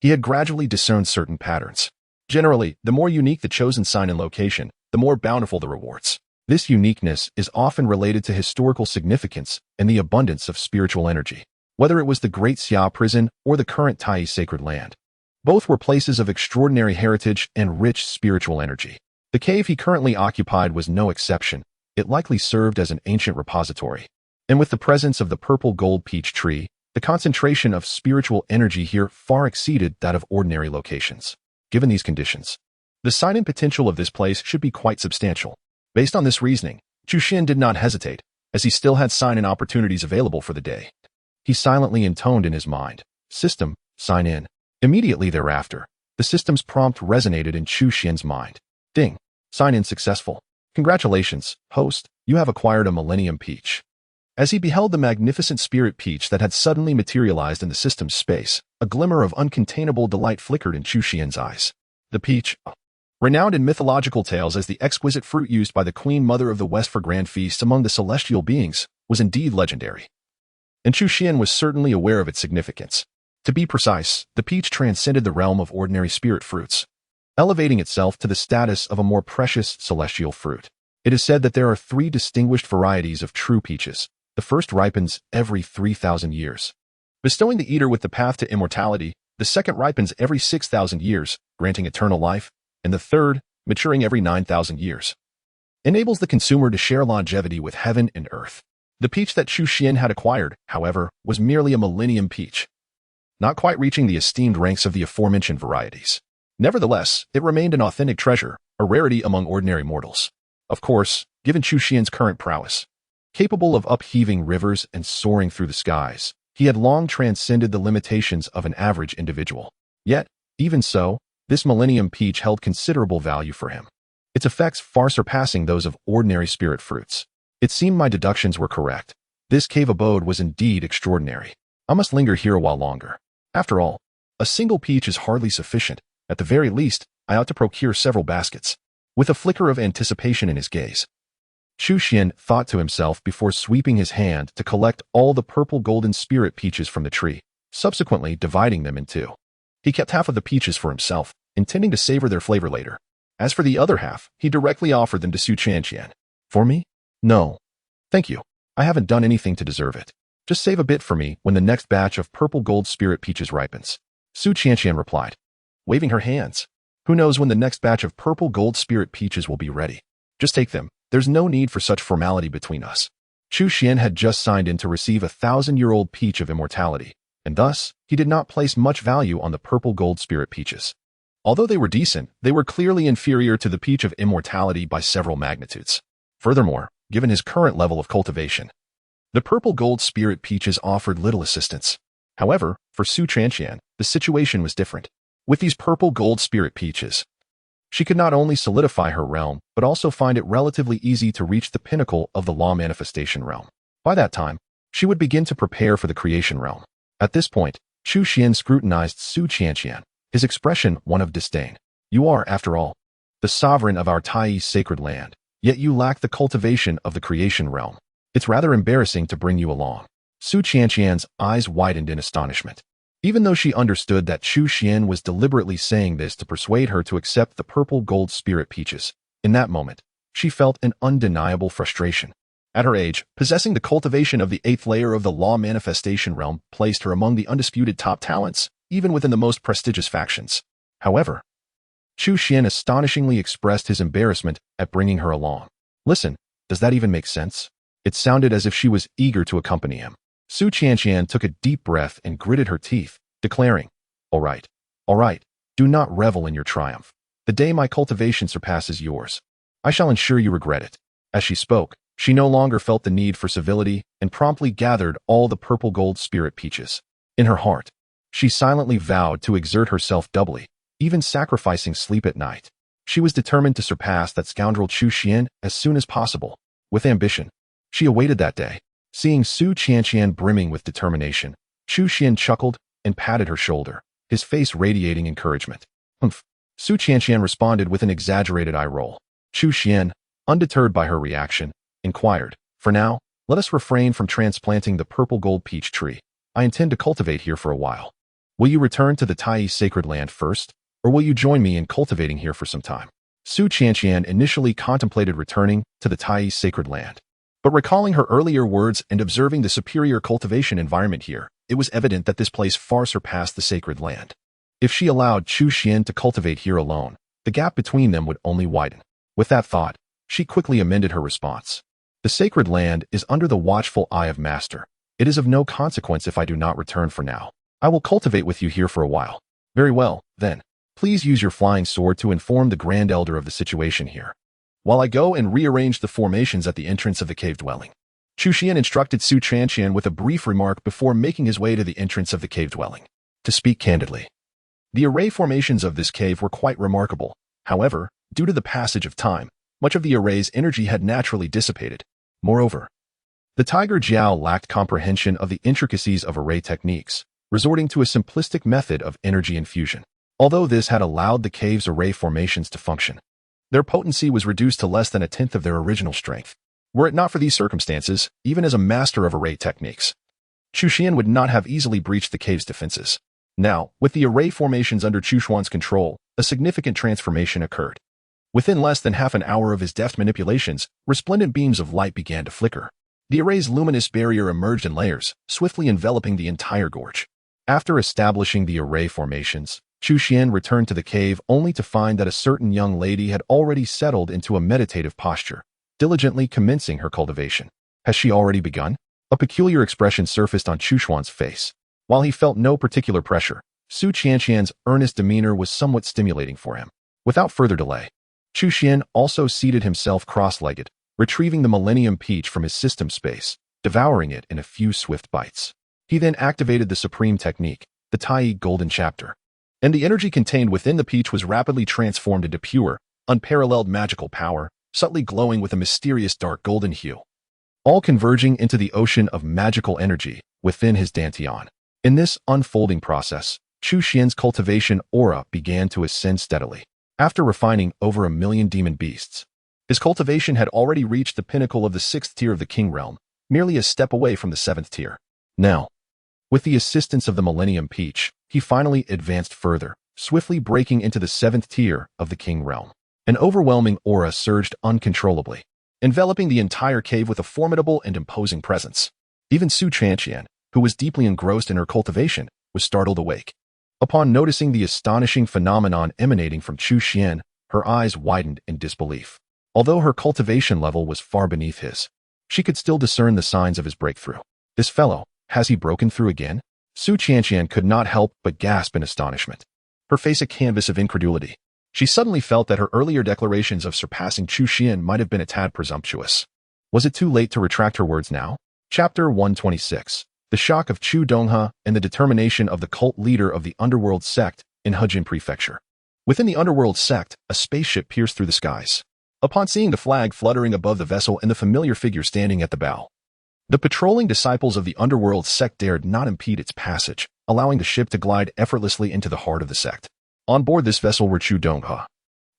he had gradually discerned certain patterns. Generally, the more unique the chosen sign-in location, the more bountiful the rewards. This uniqueness is often related to historical significance and the abundance of spiritual energy. Whether it was the Great Xia prison or the current Tai sacred land, both were places of extraordinary heritage and rich spiritual energy. The cave he currently occupied was no exception. It likely served as an ancient repository. And with the presence of the purple gold peach tree, the concentration of spiritual energy here far exceeded that of ordinary locations. Given these conditions, the sign-in potential of this place should be quite substantial. Based on this reasoning, Chu Xuan did not hesitate, as he still had sign-in opportunities available for the day. He silently intoned in his mind, "System, sign in." Immediately thereafter, the system's prompt resonated in Chu Xuan's mind. Ding! Sign-in successful. Congratulations, host, you have acquired a Millennium Peach. As he beheld the magnificent spirit peach that had suddenly materialized in the system's space, a glimmer of uncontainable delight flickered in Chu Xuan's eyes. The peach, renowned in mythological tales as the exquisite fruit used by the Queen Mother of the West for grand feasts among the celestial beings, was indeed legendary. And Chu Xuan was certainly aware of its significance. To be precise, the peach transcended the realm of ordinary spirit fruits, elevating itself to the status of a more precious celestial fruit. It is said that there are 3 distinguished varieties of true peaches. The first ripens every 3,000 years, bestowing the eater with the path to immortality. The second ripens every 6,000 years, granting eternal life. And the third, maturing every 9,000 years, enables the consumer to share longevity with heaven and earth. The peach that Chu Xuan had acquired, however, was merely a Millennium Peach, not quite reaching the esteemed ranks of the aforementioned varieties. Nevertheless, it remained an authentic treasure, a rarity among ordinary mortals. Of course, given Chu Xuan's current prowess, capable of upheaving rivers and soaring through the skies, he had long transcended the limitations of an average individual. Yet, even so, this Millennium Peach held considerable value for him, its effects far surpassing those of ordinary spirit fruits. It seemed my deductions were correct. This cave abode was indeed extraordinary. I must linger here a while longer. After all, a single peach is hardly sufficient. At the very least, I ought to procure several baskets. With a flicker of anticipation in his gaze, Chu Xuan thought to himself before sweeping his hand to collect all the purple golden spirit peaches from the tree, subsequently dividing them in 2. He kept half of the peaches for himself, intending to savor their flavor later. As for the other half, he directly offered them to Su Qianqian. For me? No. Thank you. I haven't done anything to deserve it. Just save a bit for me when the next batch of purple gold spirit peaches ripens. Su Qianqian replied, waving her hands. Who knows when the next batch of purple gold spirit peaches will be ready? Just take them. There's no need for such formality between us. Chu Xuan had just signed in to receive a 1,000-year-old peach of immortality, and thus, he did not place much value on the purple gold spirit peaches. Although they were decent, they were clearly inferior to the peach of immortality by several magnitudes. Furthermore, given his current level of cultivation, the purple gold spirit peaches offered little assistance. However, for Su Qianqian, the situation was different. With these purple gold spirit peaches, she could not only solidify her realm, but also find it relatively easy to reach the pinnacle of the law manifestation realm. By that time, she would begin to prepare for the creation realm. At this point, Chu Xuan scrutinized Su Qianqian, his expression one of disdain. You are, after all, the sovereign of our Tai sacred land, yet you lack the cultivation of the creation realm. It's rather embarrassing to bring you along. Su Qianqian's eyes widened in astonishment. Even though she understood that Chu Xuan was deliberately saying this to persuade her to accept the purple gold spirit peaches, in that moment, she felt an undeniable frustration. At her age, possessing the cultivation of the 8th layer of the law manifestation realm placed her among the undisputed top talents, even within the most prestigious factions. However, Chu Xuan astonishingly expressed his embarrassment at bringing her along. Listen, does that even make sense? It sounded as if she was eager to accompany him. Su Qianqian took a deep breath and gritted her teeth, declaring, all right, do not revel in your triumph. The day my cultivation surpasses yours, I shall ensure you regret it. As she spoke, she no longer felt the need for civility and promptly gathered all the purple gold spirit peaches. In her heart, she silently vowed to exert herself doubly, even sacrificing sleep at night. She was determined to surpass that scoundrel Chu Xuan as soon as possible. With ambition, she awaited that day. Seeing Su Qianqian brimming with determination, Chu Xuan chuckled and patted her shoulder, his face radiating encouragement. Humph. Su Qianqian responded with an exaggerated eye roll. Chu Xuan, undeterred by her reaction, inquired. For now, let us refrain from transplanting the purple gold peach tree. I intend to cultivate here for a while. Will you return to the Tai sacred land first, or will you join me in cultivating here for some time? Su Qianqian initially contemplated returning to the Tai sacred land. But recalling her earlier words and observing the superior cultivation environment here, it was evident that this place far surpassed the sacred land. If she allowed Chu Xuan to cultivate here alone, the gap between them would only widen. With that thought, she quickly amended her response. The sacred land is under the watchful eye of Master. It is of no consequence if I do not return for now. I will cultivate with you here for a while. Very well, then. Please use your flying sword to inform the Grand Elder of the situation here, while I go and rearrange the formations at the entrance of the cave dwelling. Chu Xuan instructed Su Qianqian with a brief remark before making his way to the entrance of the cave dwelling. To speak candidly, the array formations of this cave were quite remarkable. However, due to the passage of time, much of the array's energy had naturally dissipated. Moreover, the Tiger Jiao lacked comprehension of the intricacies of array techniques, resorting to a simplistic method of energy infusion. Although this had allowed the cave's array formations to function, their potency was reduced to less than a tenth of their original strength. Were it not for these circumstances, even as a master of array techniques, Chu Xuan would not have easily breached the cave's defenses. Now, with the array formations under Chu Xuan's control, a significant transformation occurred. Within less than half an hour of his deft manipulations, resplendent beams of light began to flicker. The array's luminous barrier emerged in layers, swiftly enveloping the entire gorge. After establishing the array formations, Chu Xuan returned to the cave only to find that a certain young lady had already settled into a meditative posture, diligently commencing her cultivation. Has she already begun? A peculiar expression surfaced on Chu Xuan's face. While he felt no particular pressure, Su Qianqian's earnest demeanor was somewhat stimulating for him. Without further delay, Chu Xuan also seated himself cross-legged, retrieving the Millennium Peach from his system space, devouring it in a few swift bites. He then activated the supreme technique, the Tai Golden Chapter, and the energy contained within the peach was rapidly transformed into pure, unparalleled magical power, subtly glowing with a mysterious dark golden hue, all converging into the ocean of magical energy within his dantian. In this unfolding process, Chu Xuan's cultivation aura began to ascend steadily. After refining over 1 million demon beasts, his cultivation had already reached the pinnacle of the 6th tier of the King Realm, merely a step away from the 7th tier. Now, with the assistance of the Millennium Peach, he finally advanced further, swiftly breaking into the 7th tier of the King Realm. An overwhelming aura surged uncontrollably, enveloping the entire cave with a formidable and imposing presence. Even Su Qianqian, who was deeply engrossed in her cultivation, was startled awake. Upon noticing the astonishing phenomenon emanating from Chu Xuan, her eyes widened in disbelief. Although her cultivation level was far beneath his, she could still discern the signs of his breakthrough. This fellow, has he broken through again? Su Qianqian could not help but gasp in astonishment, her face a canvas of incredulity. She suddenly felt that her earlier declarations of surpassing Chu Xuan might have been a tad presumptuous. Was it too late to retract her words now? Chapter 126. The shock of Chu Donghe and the determination of the cult leader of the underworld sect in Hejin Prefecture. Within the underworld sect, a spaceship pierced through the skies. Upon seeing the flag fluttering above the vessel and the familiar figure standing at the bow, the patrolling disciples of the underworld sect dared not impede its passage, allowing the ship to glide effortlessly into the heart of the sect. On board this vessel were Chu Donghe,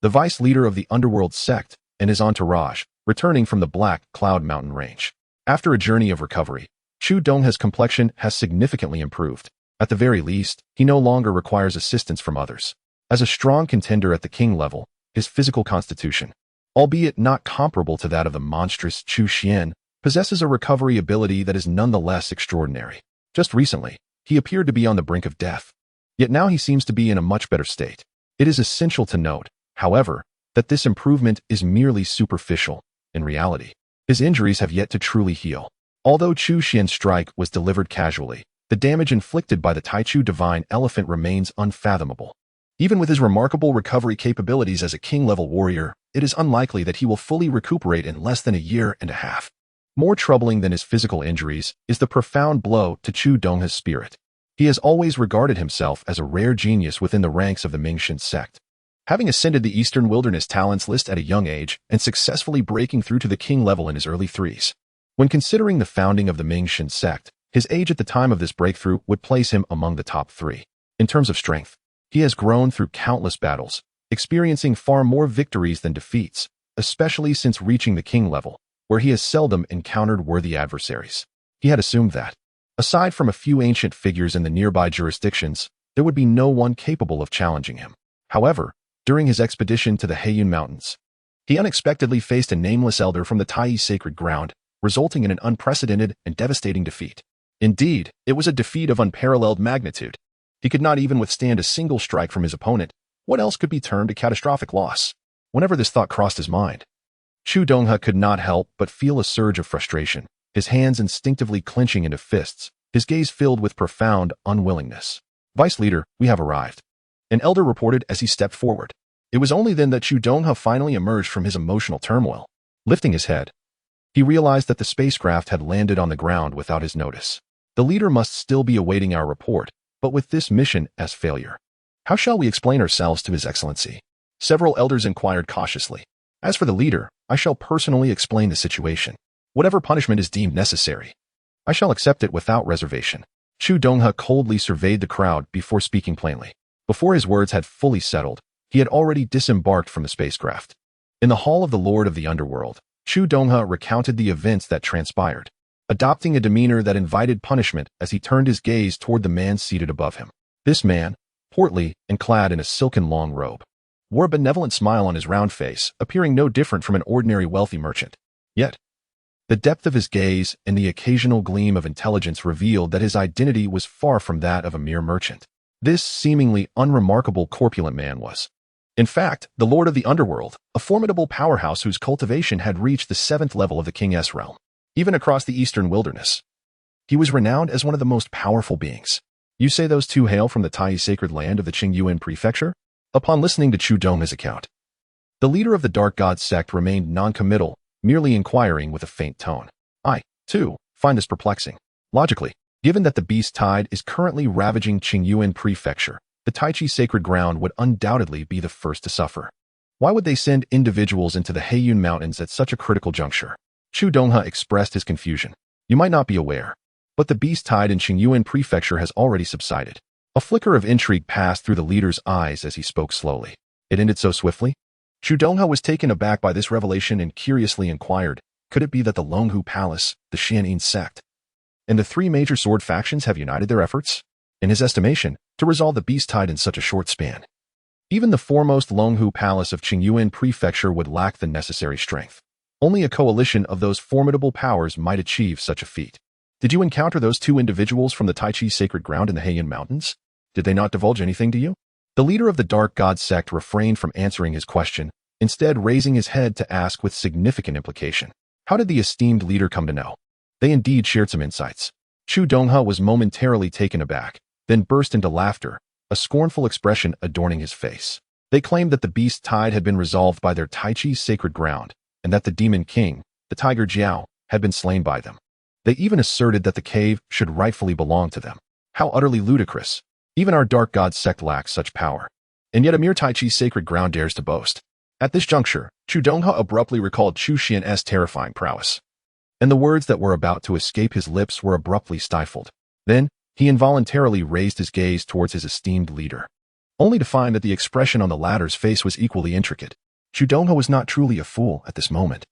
the vice leader of the underworld sect, and his entourage, returning from the Black Cloud Mountain Range. After a journey of recovery, Chu Donghe's complexion has significantly improved. At the very least, he no longer requires assistance from others. As a strong contender at the king level, his physical constitution, albeit not comparable to that of the monstrous Chu Xuan, possesses a recovery ability that is nonetheless extraordinary. Just recently, he appeared to be on the brink of death. Yet now he seems to be in a much better state. It is essential to note, however, that this improvement is merely superficial. In reality, his injuries have yet to truly heal. Although Chu Xuan's strike was delivered casually, the damage inflicted by the Taichu Divine Elephant remains unfathomable. Even with his remarkable recovery capabilities as a king-level warrior, it is unlikely that he will fully recuperate in less than a year and a half. More troubling than his physical injuries is the profound blow to Chu Donghe's spirit. He has always regarded himself as a rare genius within the ranks of the Mingshan sect. Having ascended the Eastern Wilderness Talents list at a young age and successfully breaking through to the king level in his early 30s. When considering the founding of the Mingshan sect, his age at the time of this breakthrough would place him among the top 3. In terms of strength, he has grown through countless battles, experiencing far more victories than defeats, especially since reaching the king level. where he has seldom encountered worthy adversaries. He had assumed that, aside from a few ancient figures in the nearby jurisdictions, there would be no one capable of challenging him. However, during his expedition to the Heiyun Mountains, he unexpectedly faced a nameless elder from the Taiyi sacred ground, resulting in an unprecedented and devastating defeat. Indeed, it was a defeat of unparalleled magnitude. He could not even withstand a single strike from his opponent. What else could be termed a catastrophic loss? Whenever this thought crossed his mind, Chu Donghe could not help but feel a surge of frustration, his hands instinctively clenching into fists, his gaze filled with profound unwillingness. "Vice Leader, we have arrived," an elder reported as he stepped forward. It was only then that Chu Donghe finally emerged from his emotional turmoil. Lifting his head, he realized that the spacecraft had landed on the ground without his notice. The leader must still be awaiting our report, but with this mission as failure. "How shall we explain ourselves to His Excellency?" Several elders inquired cautiously. "As for the leader, I shall personally explain the situation. Whatever punishment is deemed necessary, I shall accept it without reservation." Chu Donghe coldly surveyed the crowd before speaking plainly. Before his words had fully settled, he had already disembarked from the spacecraft. In the hall of the Lord of the Underworld, Chu Donghe recounted the events that transpired, adopting a demeanor that invited punishment as he turned his gaze toward the man seated above him. This man, portly and clad in a silken long robe, wore a benevolent smile on his round face, appearing no different from an ordinary wealthy merchant. Yet, the depth of his gaze and the occasional gleam of intelligence revealed that his identity was far from that of a mere merchant. This seemingly unremarkable corpulent man was, in fact, the Lord of the Underworld, a formidable powerhouse whose cultivation had reached the 7th level of the King's realm. Even across the eastern wilderness, he was renowned as one of the most powerful beings. "You say those two hail from the Taiyi sacred land of the Qingyuan prefecture?" Upon listening to Chu Donghe's account, the leader of the Dark God sect remained non-committal, merely inquiring with a faint tone. "I, too, find this perplexing. Logically, given that the beast tide is currently ravaging Qingyuan prefecture, the Taichi sacred ground would undoubtedly be the first to suffer. Why would they send individuals into the Heiyun Mountains at such a critical juncture?" Chu Donghe expressed his confusion. "You might not be aware, but the beast tide in Qingyuan prefecture has already subsided." A flicker of intrigue passed through the leader's eyes as he spoke slowly. "It ended so swiftly?" Chu Donghe was taken aback by this revelation and curiously inquired, could it be that the Longhu Palace, the Xian'in sect, and the three major sword factions have united their efforts, in his estimation, to resolve the beast tide in such a short span? Even the foremost Longhu Palace of Qingyuan prefecture would lack the necessary strength. Only a coalition of those formidable powers might achieve such a feat. "Did you encounter those two individuals from the Taichi sacred ground in the Heiyun Mountains? Did they not divulge anything to you?" The leader of the Dark God sect refrained from answering his question, instead raising his head to ask with significant implication. How did the esteemed leader come to know? They indeed shared some insights. Chu Donghe was momentarily taken aback, then burst into laughter, a scornful expression adorning his face. They claimed that the beast tide had been resolved by their Taichi's sacred ground, and that the demon king, the tiger Jiao, had been slain by them. They even asserted that the cave should rightfully belong to them. How utterly ludicrous. Even our Dark God sect lacks such power. And yet a mere Taichi's sacred ground dares to boast. At this juncture, Chu Donghe abruptly recalled Chu Xuan's terrifying prowess, and the words that were about to escape his lips were abruptly stifled. Then, he involuntarily raised his gaze towards his esteemed leader, only to find that the expression on the latter's face was equally intricate. Chu Donghe was not truly a fool at this moment.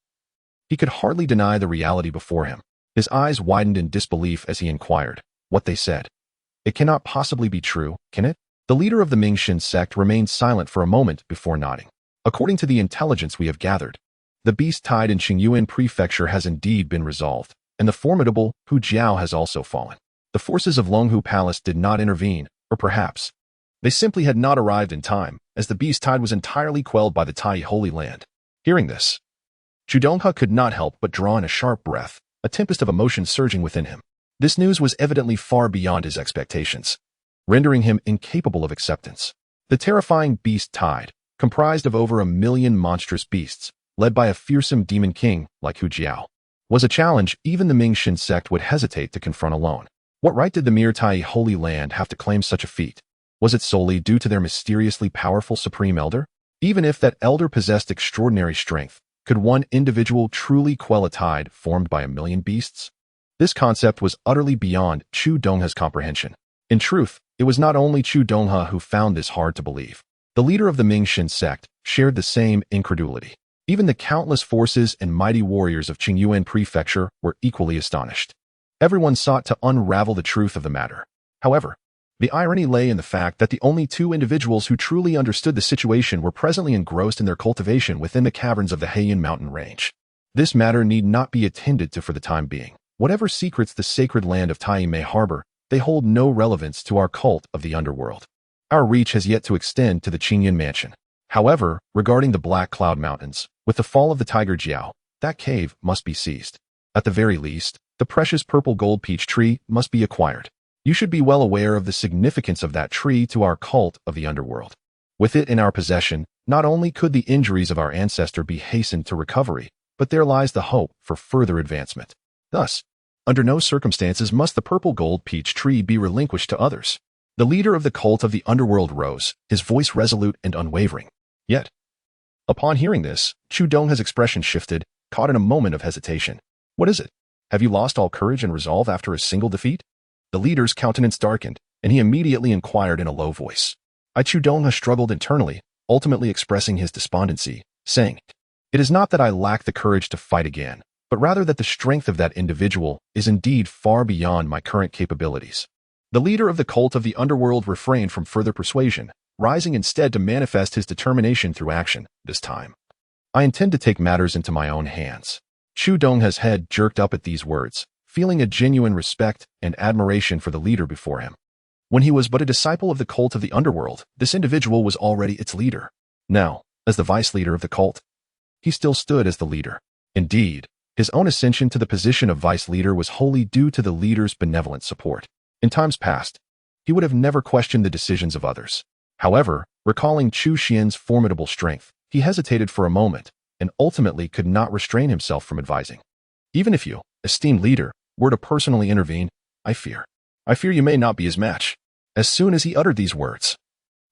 He could hardly deny the reality before him. His eyes widened in disbelief as he inquired, "What they said? It cannot possibly be true, can it?" The leader of the Mingxin sect remained silent for a moment before nodding. "According to the intelligence we have gathered, the beast tide in Qingyuan prefecture has indeed been resolved, and the formidable Hu Jiao has also fallen. The forces of Longhu Palace did not intervene, or perhaps they simply had not arrived in time, as the beast tide was entirely quelled by the Tai Holy Land." Hearing this, Chu Donghe could not help but draw in a sharp breath, a tempest of emotion surging within him. This news was evidently far beyond his expectations, rendering him incapable of acceptance. The terrifying beast tide, comprised of over 1,000,000 monstrous beasts, led by a fearsome demon king like Hu Jiao, was a challenge even the Mingxin sect would hesitate to confront alone. What right did the mere Tai Holy Land have to claim such a feat? Was it solely due to their mysteriously powerful supreme elder? Even if that elder possessed extraordinary strength, could one individual truly quell a tide formed by 1,000,000 beasts? This concept was utterly beyond Chu Donghe's comprehension. In truth, it was not only Chu Donghe who found this hard to believe. The leader of the Mingxin sect shared the same incredulity. Even the countless forces and mighty warriors of Qingyuan Prefecture were equally astonished. Everyone sought to unravel the truth of the matter. However, the irony lay in the fact that the only two individuals who truly understood the situation were presently engrossed in their cultivation within the caverns of the Heian mountain range. This matter need not be attended to for the time being. Whatever secrets the sacred land of Tai may harbor, they hold no relevance to our cult of the underworld. Our reach has yet to extend to the Qingyan mansion. However, regarding the Black Cloud Mountains, with the fall of the Tiger Jiao, that cave must be seized. At the very least, the precious purple gold peach tree must be acquired. You should be well aware of the significance of that tree to our cult of the underworld. With it in our possession, not only could the injuries of our ancestor be hastened to recovery, but there lies the hope for further advancement. Thus, under no circumstances must the purple gold peach tree be relinquished to others. The leader of the cult of the underworld rose, his voice resolute and unwavering. Yet, upon hearing this, Chu Dongha's expression shifted, caught in a moment of hesitation. What is it? Have you lost all courage and resolve after a single defeat? The leader's countenance darkened, and he immediately inquired in a low voice. Chu Dongha struggled internally, ultimately expressing his despondency, saying, "It is not that I lack the courage to fight again, but rather that the strength of that individual is indeed far beyond my current capabilities." The leader of the cult of the underworld refrained from further persuasion, rising instead to manifest his determination through action, this time. "I intend to take matters into my own hands." Chu Dongha's head jerked up at these words, feeling a genuine respect and admiration for the leader before him. When he was but a disciple of the cult of the underworld, this individual was already its leader. Now, as the vice leader of the cult, he still stood as the leader. Indeed, his own ascension to the position of vice leader was wholly due to the leader's benevolent support. In times past, he would have never questioned the decisions of others. However, recalling Chu Xuan's formidable strength, he hesitated for a moment and ultimately could not restrain himself from advising. "Even if you, esteemed leader, were to personally intervene, I fear you may not be his match." As soon as he uttered these words,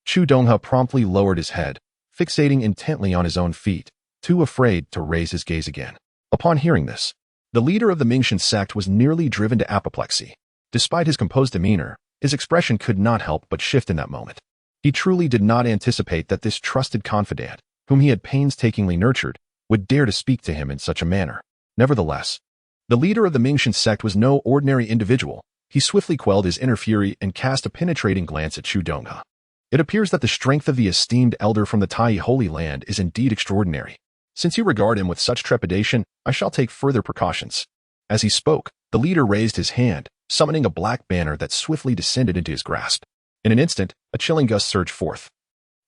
Chu Dongha promptly lowered his head, fixating intently on his own feet, too afraid to raise his gaze again. Upon hearing this, the leader of the Mingxian sect was nearly driven to apoplexy. Despite his composed demeanor, his expression could not help but shift in that moment. He truly did not anticipate that this trusted confidant, whom he had painstakingly nurtured, would dare to speak to him in such a manner. Nevertheless, the leader of the Mingxian sect was no ordinary individual. He swiftly quelled his inner fury and cast a penetrating glance at Chu Dongha. "It appears that the strength of the esteemed elder from the Tai Holy Land is indeed extraordinary. Since you regard him with such trepidation, I shall take further precautions." As he spoke, the leader raised his hand, summoning a black banner that swiftly descended into his grasp. In an instant, a chilling gust surged forth,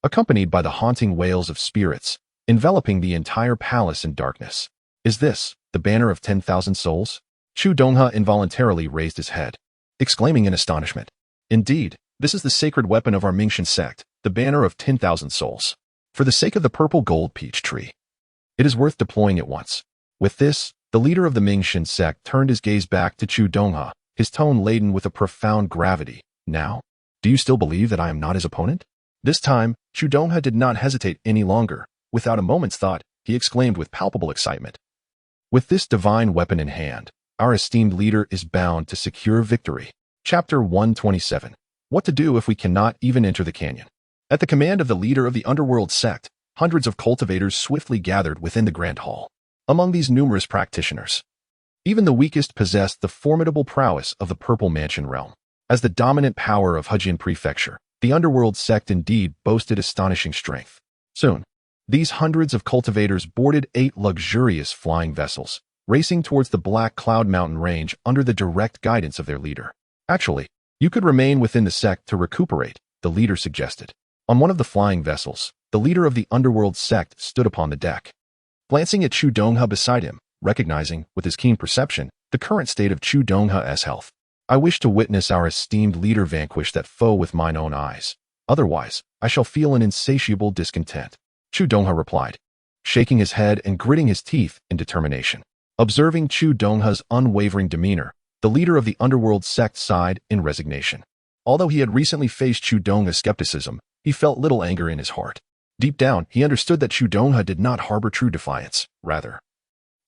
accompanied by the haunting wails of spirits, enveloping the entire palace in darkness. "Is this the banner of 10,000 souls?" Chu Dongha involuntarily raised his head, exclaiming in astonishment. "Indeed, this is the sacred weapon of our Mingxian sect, the banner of 10,000 souls. For the sake of the purple gold peach tree, it is worth deploying at once." With this, the leader of the Mingxian sect turned his gaze back to Chu Dongha, his tone laden with a profound gravity. "Now, do you still believe that I am not his opponent?" This time, Chu Dongha did not hesitate any longer. Without a moment's thought, he exclaimed with palpable excitement, "With this divine weapon in hand, our esteemed leader is bound to secure victory." Chapter 127. What to do if we cannot even enter the canyon. At the command of the leader of the underworld sect, hundreds of cultivators swiftly gathered within the grand hall. Among these numerous practitioners, even the weakest possessed the formidable prowess of the Purple Mansion realm. As the dominant power of Hejian Prefecture, the underworld sect indeed boasted astonishing strength. Soon, these hundreds of cultivators boarded 8 luxurious flying vessels, racing towards the Black Cloud Mountain range under the direct guidance of their leader. "Actually, you could remain within the sect to recuperate," the leader suggested. On one of the flying vessels, the leader of the underworld sect stood upon the deck. Glancing at Chu Dongha beside him, recognizing, with his keen perception, the current state of Chu Dongha's health, "I wish to witness our esteemed leader vanquish that foe with mine own eyes. Otherwise, I shall feel an insatiable discontent." Chu Dongha replied, shaking his head and gritting his teeth in determination. Observing Chu Dongha's unwavering demeanor, the leader of the underworld sect sighed in resignation. Although he had recently faced Chu Dongha's skepticism, he felt little anger in his heart. Deep down, he understood that Chu Dongha did not harbor true defiance. Rather,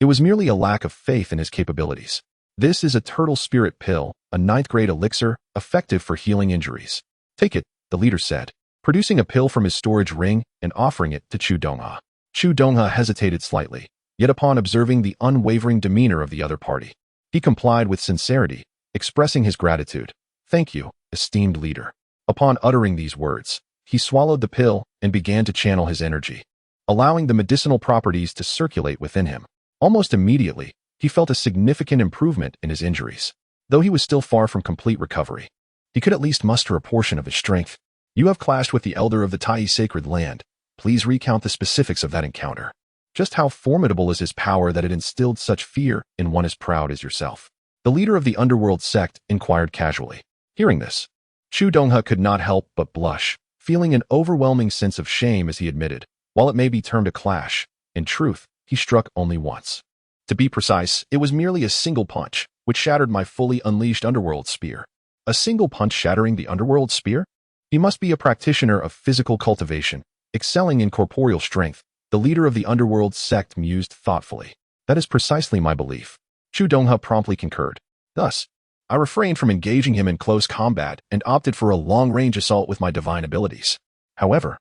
it was merely a lack of faith in his capabilities. "This is a turtle spirit pill, a 9th-grade elixir, effective for healing injuries. Take it," the leader said, producing a pill from his storage ring and offering it to Chu Dongha. Chu Donghe hesitated slightly, yet upon observing the unwavering demeanor of the other party, he complied with sincerity, expressing his gratitude. "Thank you, esteemed leader." Upon uttering these words, he swallowed the pill and began to channel his energy, allowing the medicinal properties to circulate within him. Almost immediately, he felt a significant improvement in his injuries. Though he was still far from complete recovery, he could at least muster a portion of his strength. "You have clashed with the elder of the Tai sacred land. Please recount the specifics of that encounter. Just how formidable is his power that it instilled such fear in one as proud as yourself?" The leader of the underworld sect inquired casually. Hearing this, Chu Donghe could not help but blush, feeling an overwhelming sense of shame as he admitted, while it may be termed a clash, in truth, he struck only once. To be precise, it was merely a single punch, which shattered my fully unleashed underworld spear. A single punch shattering the underworld spear? He must be a practitioner of physical cultivation, excelling in corporeal strength. The leader of the underworld sect mused thoughtfully. That is precisely my belief. Chu Donghe promptly concurred. Thus, I refrained from engaging him in close combat and opted for a long-range assault with my divine abilities. However,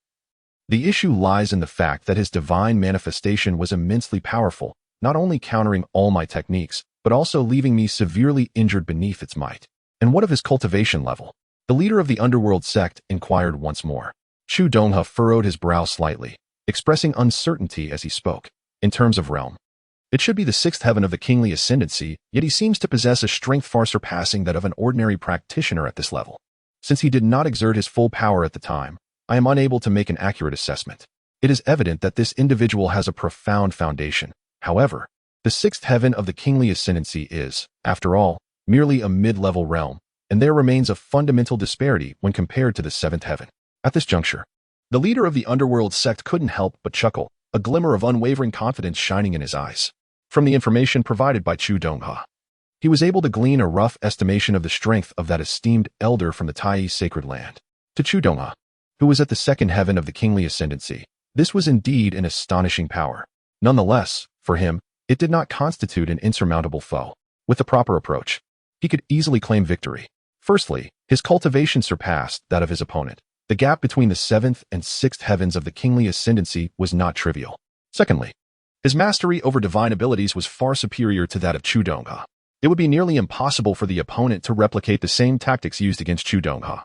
the issue lies in the fact that his divine manifestation was immensely powerful, not only countering all my techniques, but also leaving me severely injured beneath its might. And what of his cultivation level? The leader of the underworld sect inquired once more. Chu Donghe furrowed his brow slightly, expressing uncertainty as he spoke. In terms of realm, it should be the sixth heaven of the kingly ascendancy, yet he seems to possess a strength far surpassing that of an ordinary practitioner at this level. Since he did not exert his full power at the time, I am unable to make an accurate assessment. It is evident that this individual has a profound foundation. However, the sixth heaven of the kingly ascendancy is, after all, merely a mid-level realm, and there remains a fundamental disparity when compared to the seventh heaven. At this juncture, the leader of the underworld sect couldn't help but chuckle, a glimmer of unwavering confidence shining in his eyes. From the information provided by Chu Donghe, he was able to glean a rough estimation of the strength of that esteemed elder from the Tai sacred land. To Chu Donghe, who was at the second heaven of the kingly ascendancy, this was indeed an astonishing power. Nonetheless, for him, it did not constitute an insurmountable foe. With the proper approach, he could easily claim victory. Firstly, his cultivation surpassed that of his opponent. The gap between the seventh and sixth heavens of the kingly ascendancy was not trivial. Secondly, his mastery over divine abilities was far superior to that of Chu Donghe. It would be nearly impossible for the opponent to replicate the same tactics used against Chu Donghe,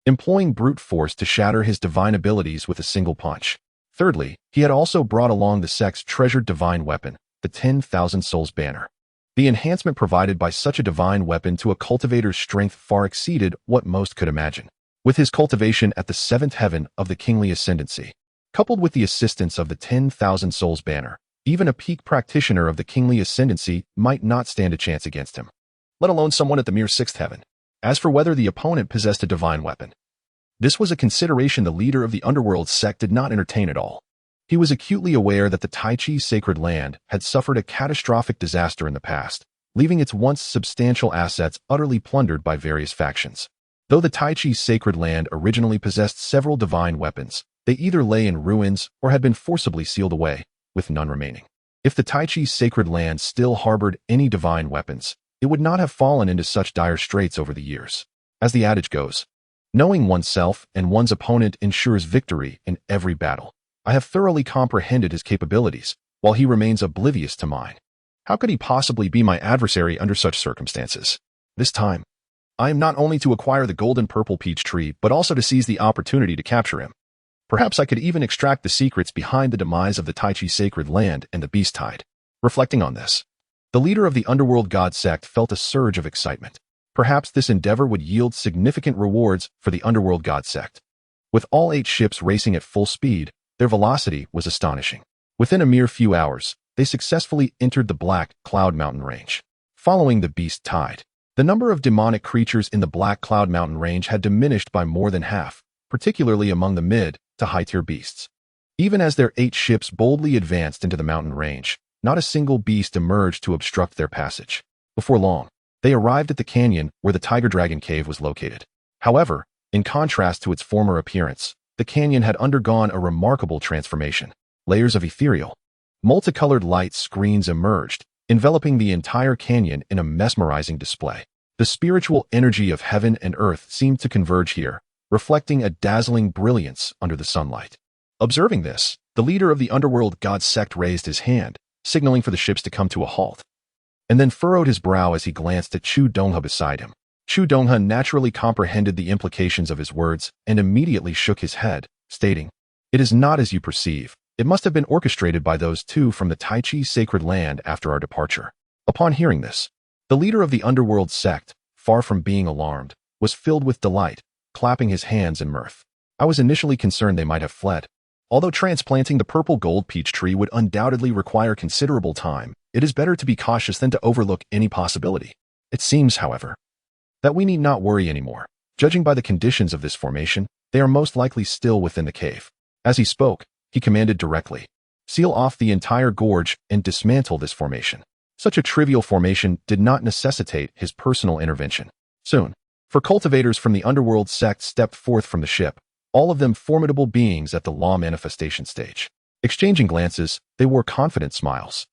employing brute force to shatter his divine abilities with a single punch. Thirdly, he had also brought along the sect's treasured divine weapon, the 10,000 Souls banner. The enhancement provided by such a divine weapon to a cultivator's strength far exceeded what most could imagine. With his cultivation at the seventh heaven of the kingly ascendancy, coupled with the assistance of the 10,000 Souls banner, even a peak practitioner of the kingly ascendancy might not stand a chance against him, let alone someone at the mere sixth heaven. As for whether the opponent possessed a divine weapon, this was a consideration the leader of the underworld sect did not entertain at all. He was acutely aware that the Tai Chi sacred land had suffered a catastrophic disaster in the past, leaving its once substantial assets utterly plundered by various factions. Though the Tai Chi sacred land originally possessed several divine weapons, they either lay in ruins or had been forcibly sealed away, with none remaining. If the Tai Chi sacred land still harbored any divine weapons, it would not have fallen into such dire straits over the years. As the adage goes, knowing oneself and one's opponent ensures victory in every battle. I have thoroughly comprehended his capabilities, while he remains oblivious to mine. How could he possibly be my adversary under such circumstances? This time, I am not only to acquire the golden purple peach tree, but also to seize the opportunity to capture him. Perhaps I could even extract the secrets behind the demise of the Tai Chi sacred land and the beast tide. Reflecting on this, the leader of the underworld god sect felt a surge of excitement. Perhaps this endeavor would yield significant rewards for the underworld god sect. With all 8 ships racing at full speed, their velocity was astonishing. Within a mere few hours, they successfully entered the Black Cloud Mountain range. Following the beast tide, the number of demonic creatures in the Black Cloud Mountain range had diminished by more than half, particularly among the mid to high-tier beasts. Even as their 8 ships boldly advanced into the mountain range, not a single beast emerged to obstruct their passage. Before long, they arrived at the canyon where the Tiger Dragon Cave was located. However, in contrast to its former appearance, the canyon had undergone a remarkable transformation. Layers of ethereal, multicolored light screens emerged, enveloping the entire canyon in a mesmerizing display. The spiritual energy of heaven and earth seemed to converge here, reflecting a dazzling brilliance under the sunlight. Observing this, the leader of the underworld god sect raised his hand, signaling for the ships to come to a halt, and then furrowed his brow as he glanced at Chu Donghe beside him. Chu Donghe naturally comprehended the implications of his words and immediately shook his head, stating, "It is not as you perceive. It must have been orchestrated by those two from the Taichi sacred land after our departure." Upon hearing this, the leader of the underworld sect, far from being alarmed, was filled with delight, clapping his hands in mirth. "I was initially concerned they might have fled. Although transplanting the purple gold peach tree would undoubtedly require considerable time, it is better to be cautious than to overlook any possibility. It seems, however, that we need not worry anymore. Judging by the conditions of this formation, they are most likely still within the cave." As he spoke, he commanded directly, "Seal off the entire gorge and dismantle this formation." Such a trivial formation did not necessitate his personal intervention. Soon, four cultivators from the underworld sect stepped forth from the ship, all of them formidable beings at the law manifestation stage. Exchanging glances, they wore confident smiles.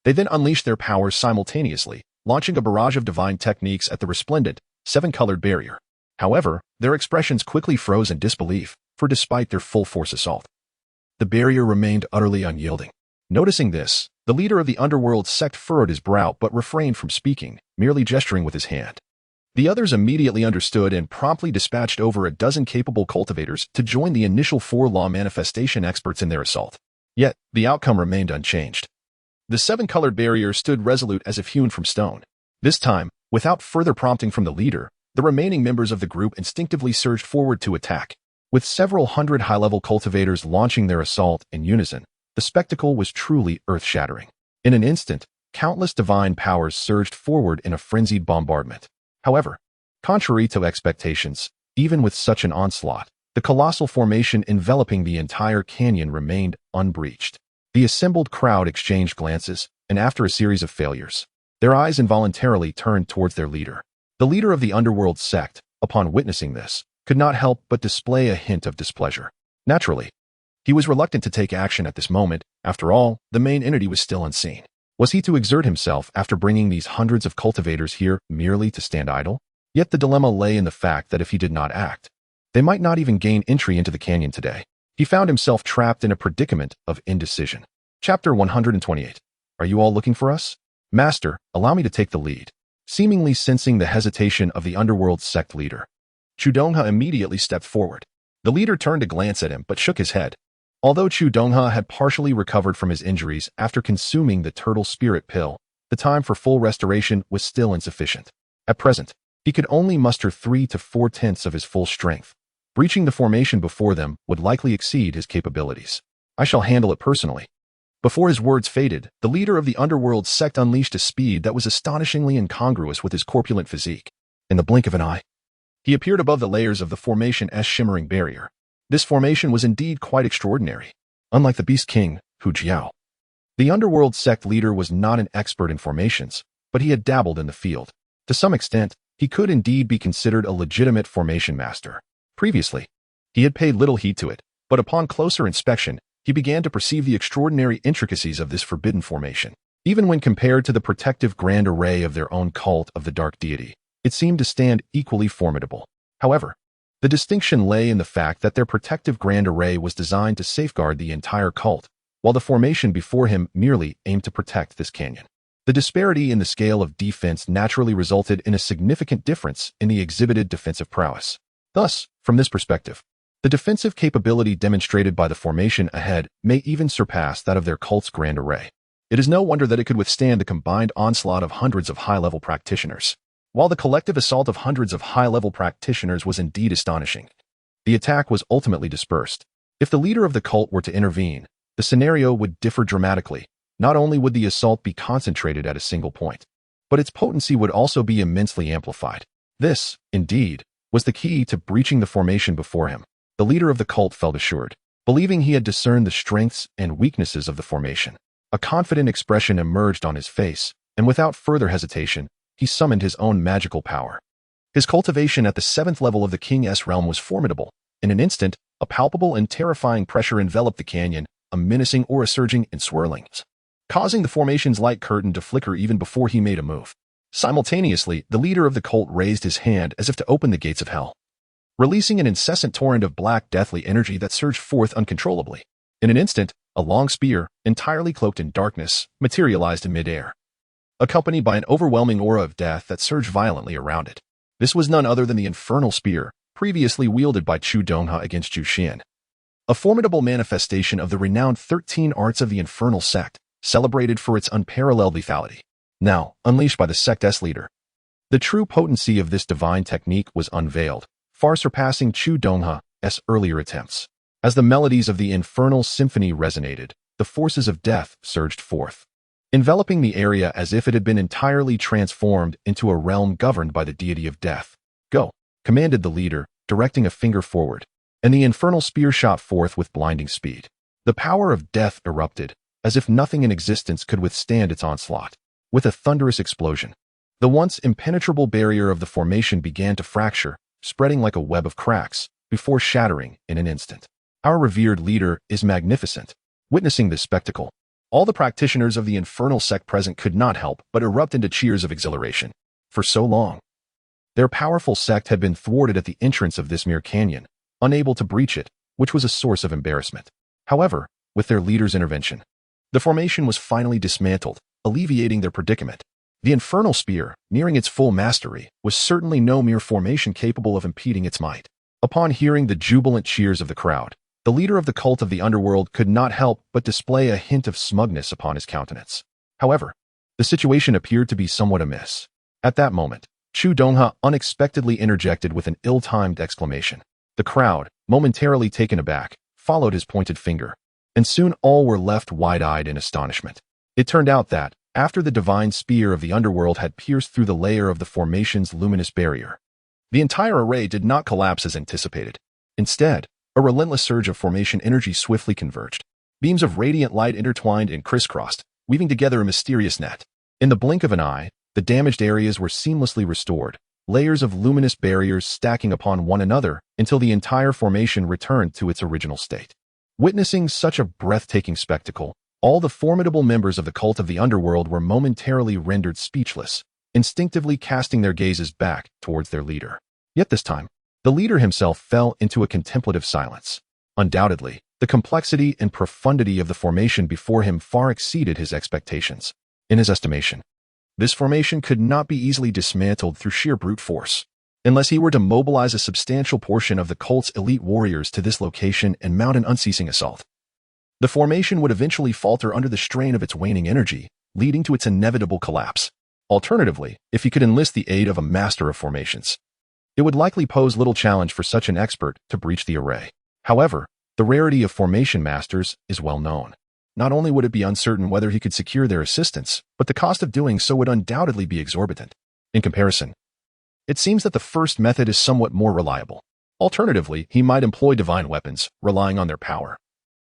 They then unleashed their powers simultaneously, launching a barrage of divine techniques at the resplendent, seven-colored barrier. However, their expressions quickly froze in disbelief, for despite their full-force assault, the barrier remained utterly unyielding. Noticing this, the leader of the underworld sect furrowed his brow but refrained from speaking, merely gesturing with his hand. The others immediately understood and promptly dispatched over a dozen capable cultivators to join the initial four law manifestation experts in their assault. Yet, the outcome remained unchanged. The seven-colored barrier stood resolute as if hewn from stone. This time, without further prompting from the leader, the remaining members of the group instinctively surged forward to attack. With several hundred high-level cultivators launching their assault in unison, the spectacle was truly earth-shattering. In an instant, countless divine powers surged forward in a frenzied bombardment. However, contrary to expectations, even with such an onslaught, the colossal formation enveloping the entire canyon remained unbreached. The assembled crowd exchanged glances, and after a series of failures, their eyes involuntarily turned towards their leader. The leader of the underworld sect, upon witnessing this, could not help but display a hint of displeasure. Naturally, he was reluctant to take action at this moment. After all, the main entity was still unseen. Was he to exert himself after bringing these hundreds of cultivators here merely to stand idle? Yet the dilemma lay in the fact that if he did not act, they might not even gain entry into the canyon today. He found himself trapped in a predicament of indecision. Chapter 128. Are you all looking for us? Master, allow me to take the lead. Seemingly sensing the hesitation of the underworld sect leader, Chu Donghe immediately stepped forward. The leader turned to glance at him but shook his head. Although Chu Donghe had partially recovered from his injuries after consuming the turtle spirit pill, the time for full restoration was still insufficient. At present, he could only muster 3 to 4/10 of his full strength. Breaching the formation before them would likely exceed his capabilities. I shall handle it personally. Before his words faded, the leader of the underworld sect unleashed a speed that was astonishingly incongruous with his corpulent physique. In the blink of an eye, he appeared above the layers of the formation's shimmering barrier. This formation was indeed quite extraordinary. Unlike the Beast King, Hu Jiao, the underworld sect leader was not an expert in formations, but he had dabbled in the field. To some extent, he could indeed be considered a legitimate formation master. Previously, he had paid little heed to it, but upon closer inspection, he began to perceive the extraordinary intricacies of this forbidden formation. Even when compared to the protective grand array of their own cult of the dark deity, it seemed to stand equally formidable. However, the distinction lay in the fact that their protective grand array was designed to safeguard the entire cult, while the formation before him merely aimed to protect this canyon. The disparity in the scale of defense naturally resulted in a significant difference in the exhibited defensive prowess. Thus, from this perspective, the defensive capability demonstrated by the formation ahead may even surpass that of their cult's grand array. It is no wonder that it could withstand the combined onslaught of hundreds of high-level practitioners. While the collective assault of hundreds of high-level practitioners was indeed astonishing, the attack was ultimately dispersed. If the leader of the cult were to intervene, the scenario would differ dramatically. Not only would the assault be concentrated at a single point, but its potency would also be immensely amplified. This, indeed, was the key to breaching the formation before him. The leader of the cult felt assured, believing he had discerned the strengths and weaknesses of the formation. A confident expression emerged on his face, and without further hesitation, he summoned his own magical power. His cultivation at the 7th level of the King's realm was formidable. In an instant, a palpable and terrifying pressure enveloped the canyon, a menacing aura surging and swirling, causing the formation's light curtain to flicker even before he made a move. Simultaneously, the leader of the cult raised his hand as if to open the gates of hell, releasing an incessant torrent of black deathly energy that surged forth uncontrollably. In an instant, a long spear, entirely cloaked in darkness, materialized in midair, accompanied by an overwhelming aura of death that surged violently around it. This was none other than the infernal spear, previously wielded by Chu Dongha against Chu Xuan, a formidable manifestation of the renowned 13 arts of the infernal sect, celebrated for its unparalleled lethality. Now, unleashed by the sect's leader, the true potency of this divine technique was unveiled, far surpassing Chu Dongha's earlier attempts. As the melodies of the infernal symphony resonated, the forces of death surged forth, enveloping the area as if it had been entirely transformed into a realm governed by the deity of death. "Go," commanded the leader, directing a finger forward, and the infernal spear shot forth with blinding speed. The power of death erupted, as if nothing in existence could withstand its onslaught. With a thunderous explosion, the once impenetrable barrier of the formation began to fracture, spreading like a web of cracks, before shattering in an instant. Our revered leader is magnificent. Witnessing this spectacle, all the practitioners of the infernal sect present could not help but erupt into cheers of exhilaration. For so long, their powerful sect had been thwarted at the entrance of this mere canyon, unable to breach it, which was a source of embarrassment. However, with their leader's intervention, the formation was finally dismantled, alleviating their predicament. The infernal spear, nearing its full mastery, was certainly no mere formation capable of impeding its might. Upon hearing the jubilant cheers of the crowd, the leader of the cult of the underworld could not help but display a hint of smugness upon his countenance. However, the situation appeared to be somewhat amiss. At that moment, Chu Dongha unexpectedly interjected with an ill-timed exclamation. The crowd, momentarily taken aback, followed his pointed finger, and soon all were left wide-eyed in astonishment. It turned out that, after the divine spear of the underworld had pierced through the layer of the formation's luminous barrier, the entire array did not collapse as anticipated. Instead, a relentless surge of formation energy swiftly converged. Beams of radiant light intertwined and crisscrossed, weaving together a mysterious net. In the blink of an eye, the damaged areas were seamlessly restored, layers of luminous barriers stacking upon one another until the entire formation returned to its original state. Witnessing such a breathtaking spectacle, all the formidable members of the cult of the underworld were momentarily rendered speechless, instinctively casting their gazes back towards their leader. Yet this time, the leader himself fell into a contemplative silence. Undoubtedly, the complexity and profundity of the formation before him far exceeded his expectations. In his estimation, this formation could not be easily dismantled through sheer brute force, unless he were to mobilize a substantial portion of the cult's elite warriors to this location and mount an unceasing assault. The formation would eventually falter under the strain of its waning energy, leading to its inevitable collapse. Alternatively, if he could enlist the aid of a master of formations, it would likely pose little challenge for such an expert to breach the array. However, the rarity of formation masters is well known. Not only would it be uncertain whether he could secure their assistance, but the cost of doing so would undoubtedly be exorbitant. In comparison, it seems that the first method is somewhat more reliable. Alternatively, he might employ divine weapons, relying on their power,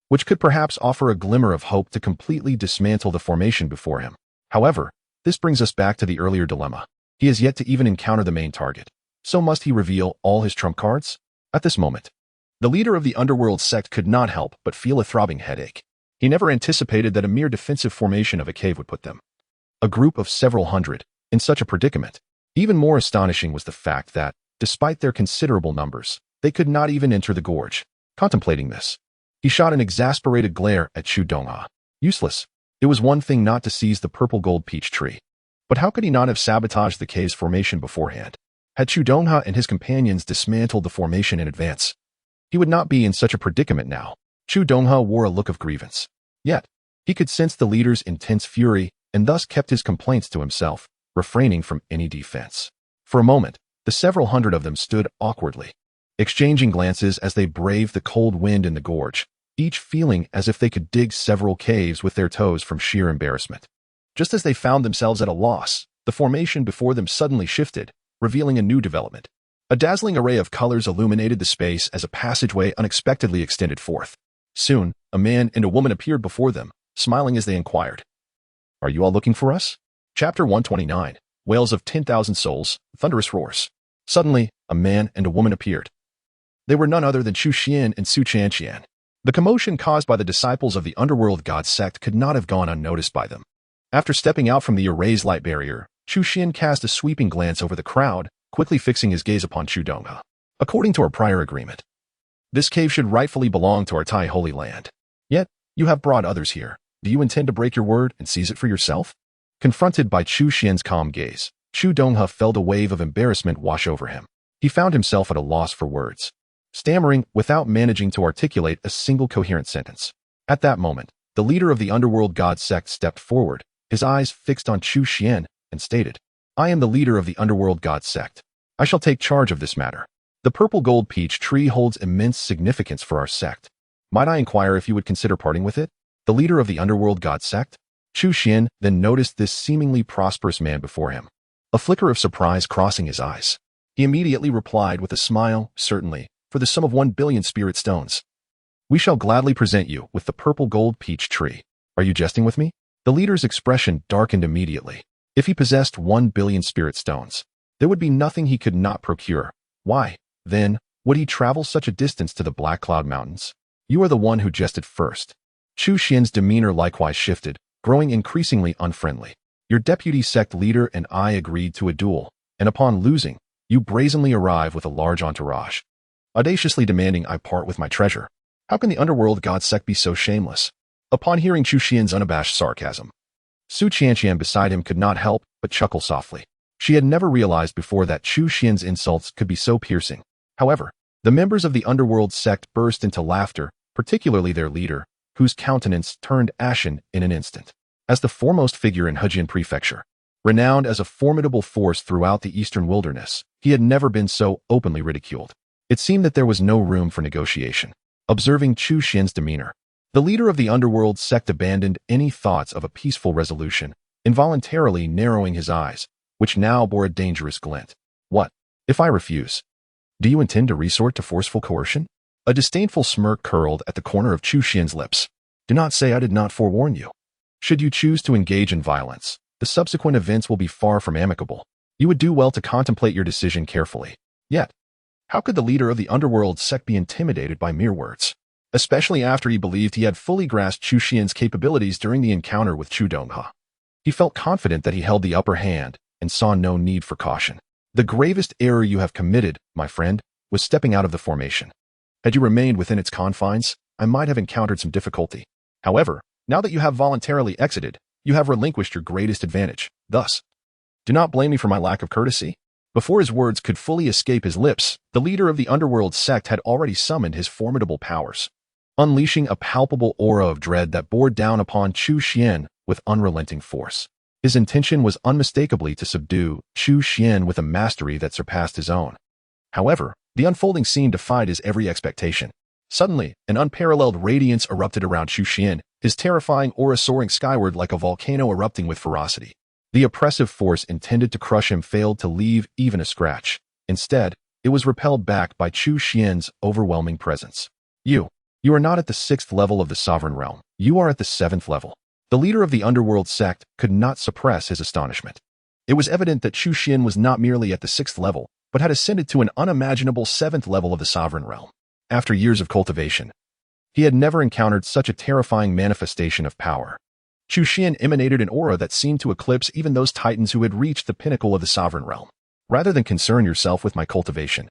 which could perhaps offer a glimmer of hope to completely dismantle the formation before him. However, this brings us back to the earlier dilemma. He has yet to even encounter the main target. So must he reveal all his trump cards? At this moment, the leader of the underworld sect could not help but feel a throbbing headache. He never anticipated that a mere defensive formation of a cave would put them, a group of several hundred, in such a predicament. Even more astonishing was the fact that, despite their considerable numbers, they could not even enter the gorge. Contemplating this, he shot an exasperated glare at Chu Dongha. Useless. It was one thing not to seize the purple gold peach tree. But how could he not have sabotaged the cave's formation beforehand? Had Chu Dongha and his companions dismantled the formation in advance, he would not be in such a predicament now. Chu Dongha wore a look of grievance. Yet, he could sense the leader's intense fury and thus kept his complaints to himself, refraining from any defense. For a moment, the several hundred of them stood awkwardly, exchanging glances as they braved the cold wind in the gorge, each feeling as if they could dig several caves with their toes from sheer embarrassment. Just as they found themselves at a loss, the formation before them suddenly shifted, revealing a new development. A dazzling array of colors illuminated the space as a passageway unexpectedly extended forth. Soon, a man and a woman appeared before them, smiling as they inquired, "Are you all looking for us?" Chapter 129, Wails of 10,000 Souls, Thunderous Roars. Suddenly, a man and a woman appeared. They were none other than Chu Xuan and Su Chanqian. The commotion caused by the disciples of the underworld god sect could not have gone unnoticed by them. After stepping out from the array's light barrier, Chu Xuan cast a sweeping glance over the crowd, quickly fixing his gaze upon Chu Dongha. "According to our prior agreement, this cave should rightfully belong to our Tai Holy Land. Yet, you have brought others here. Do you intend to break your word and seize it for yourself? Confronted by Chu Xuan's calm gaze, Chu Donghe felt a wave of embarrassment wash over him. He found himself at a loss for words, stammering without managing to articulate a single coherent sentence. At that moment, the leader of the underworld god sect stepped forward, his eyes fixed on Chu Xuan, and stated, "I am the leader of the underworld god sect. I shall take charge of this matter. The purple gold peach tree holds immense significance for our sect. Might I inquire if you would consider parting with it?" The leader of the underworld god sect? Chu Xuan then noticed this seemingly prosperous man before him, a flicker of surprise crossing his eyes. He immediately replied with a smile, "Certainly, for the sum of 1 billion spirit stones. We shall gladly present you with the purple gold peach tree. Are you jesting with me?" The leader's expression darkened immediately. If he possessed 1 billion spirit stones, there would be nothing he could not procure. Why, then, would he travel such a distance to the Black Cloud Mountains? "You are the one who jested first." Chu Xuan's demeanor likewise shifted, growing increasingly unfriendly. "Your deputy sect leader and I agreed to a duel, and upon losing, you brazenly arrive with a large entourage, audaciously demanding I part with my treasure. How can the underworld god sect be so shameless?" Upon hearing Chu Xuan's unabashed sarcasm, Su Qianqian beside him could not help but chuckle softly. She had never realized before that Chu Xuan's insults could be so piercing. However, the members of the underworld sect burst into laughter, particularly their leader, whose countenance turned ashen in an instant. As the foremost figure in Hejian Prefecture, renowned as a formidable force throughout the eastern wilderness, he had never been so openly ridiculed. It seemed that there was no room for negotiation. Observing Chu Xuan's demeanor, the leader of the underworld sect abandoned any thoughts of a peaceful resolution, involuntarily narrowing his eyes, which now bore a dangerous glint. "What, if I refuse? Do you intend to resort to forceful coercion?" A disdainful smirk curled at the corner of Chu Xuan's lips. "Do not say I did not forewarn you. Should you choose to engage in violence, the subsequent events will be far from amicable. You would do well to contemplate your decision carefully." Yet, how could the leader of the underworld sect be intimidated by mere words? Especially after he believed he had fully grasped Chu Xuan's capabilities during the encounter with Chu Donghe. He felt confident that he held the upper hand and saw no need for caution. "The gravest error you have committed, my friend, was stepping out of the formation. Had you remained within its confines, I might have encountered some difficulty. However, now that you have voluntarily exited, you have relinquished your greatest advantage. Thus, do not blame me for my lack of courtesy." Before his words could fully escape his lips, the leader of the underworld sect had already summoned his formidable powers, unleashing a palpable aura of dread that bore down upon Chu Xuan with unrelenting force. His intention was unmistakably to subdue Chu Xuan with a mastery that surpassed his own. However, the unfolding scene defied his every expectation. Suddenly, an unparalleled radiance erupted around Chu Xuan, his terrifying aura soaring skyward like a volcano erupting with ferocity. The oppressive force intended to crush him failed to leave even a scratch. Instead, it was repelled back by Chu Xuan's overwhelming presence. You are not at the 6th level of the sovereign realm. You are at the 7th level." The leader of the underworld sect could not suppress his astonishment. It was evident that Chu Xuan was not merely at the 6th level, but had ascended to an unimaginable 7th level of the sovereign realm. After years of cultivation, he had never encountered such a terrifying manifestation of power. Chu Xuan emanated an aura that seemed to eclipse even those titans who had reached the pinnacle of the sovereign realm. "Rather than concern yourself with my cultivation,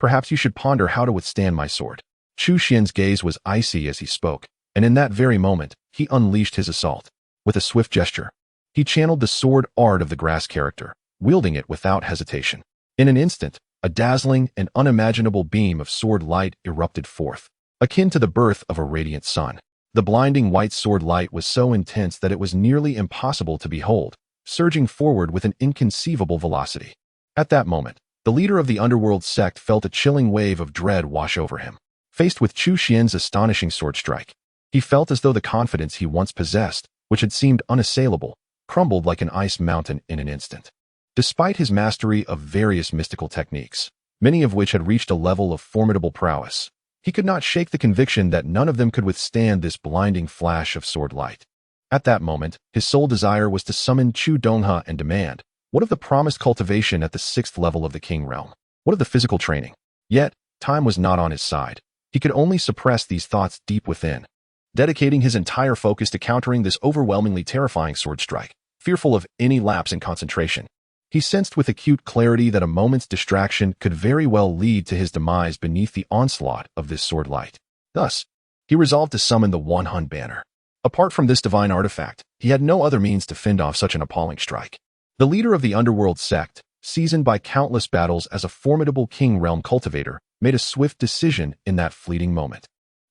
perhaps you should ponder how to withstand my sword." Chu Xuan's gaze was icy as he spoke, and in that very moment, he unleashed his assault. With a swift gesture, he channeled the sword art of the grass character, wielding it without hesitation. In an instant, a dazzling and unimaginable beam of sword light erupted forth, akin to the birth of a radiant sun. The blinding white sword light was so intense that it was nearly impossible to behold, surging forward with an inconceivable velocity. At that moment, the leader of the underworld sect felt a chilling wave of dread wash over him. Faced with Chu Xuan's astonishing sword strike, he felt as though the confidence he once possessed, which had seemed unassailable, crumbled like an ice mountain in an instant. Despite his mastery of various mystical techniques, many of which had reached a level of formidable prowess, he could not shake the conviction that none of them could withstand this blinding flash of sword light. At that moment, his sole desire was to summon Chu Donghe and demand, what of the promised cultivation at the 6th level of the King Realm? What of the physical training? Yet, time was not on his side. He could only suppress these thoughts deep within, dedicating his entire focus to countering this overwhelmingly terrifying sword strike, fearful of any lapse in concentration. He sensed with acute clarity that a moment's distraction could very well lead to his demise beneath the onslaught of this sword light. Thus, He resolved to summon the One Hun banner. Apart from this divine artifact, he had no other means to fend off such an appalling strike. The leader of the underworld sect, seasoned by countless battles as a formidable king realm cultivator, made a swift decision in that fleeting moment.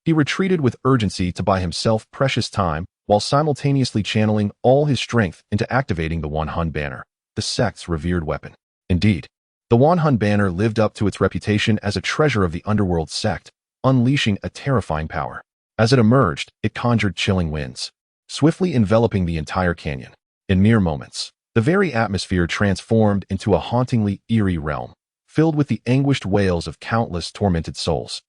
He retreated with urgency to buy himself precious time while simultaneously channeling all his strength into activating the One Hun banner, the sect's revered weapon. Indeed, the One Hun banner lived up to its reputation as a treasure of the underworld sect, unleashing a terrifying power. As it emerged, it conjured chilling winds, swiftly enveloping the entire canyon. In mere moments, the very atmosphere transformed into a hauntingly eerie realm, filled with the anguished wails of countless tormented souls,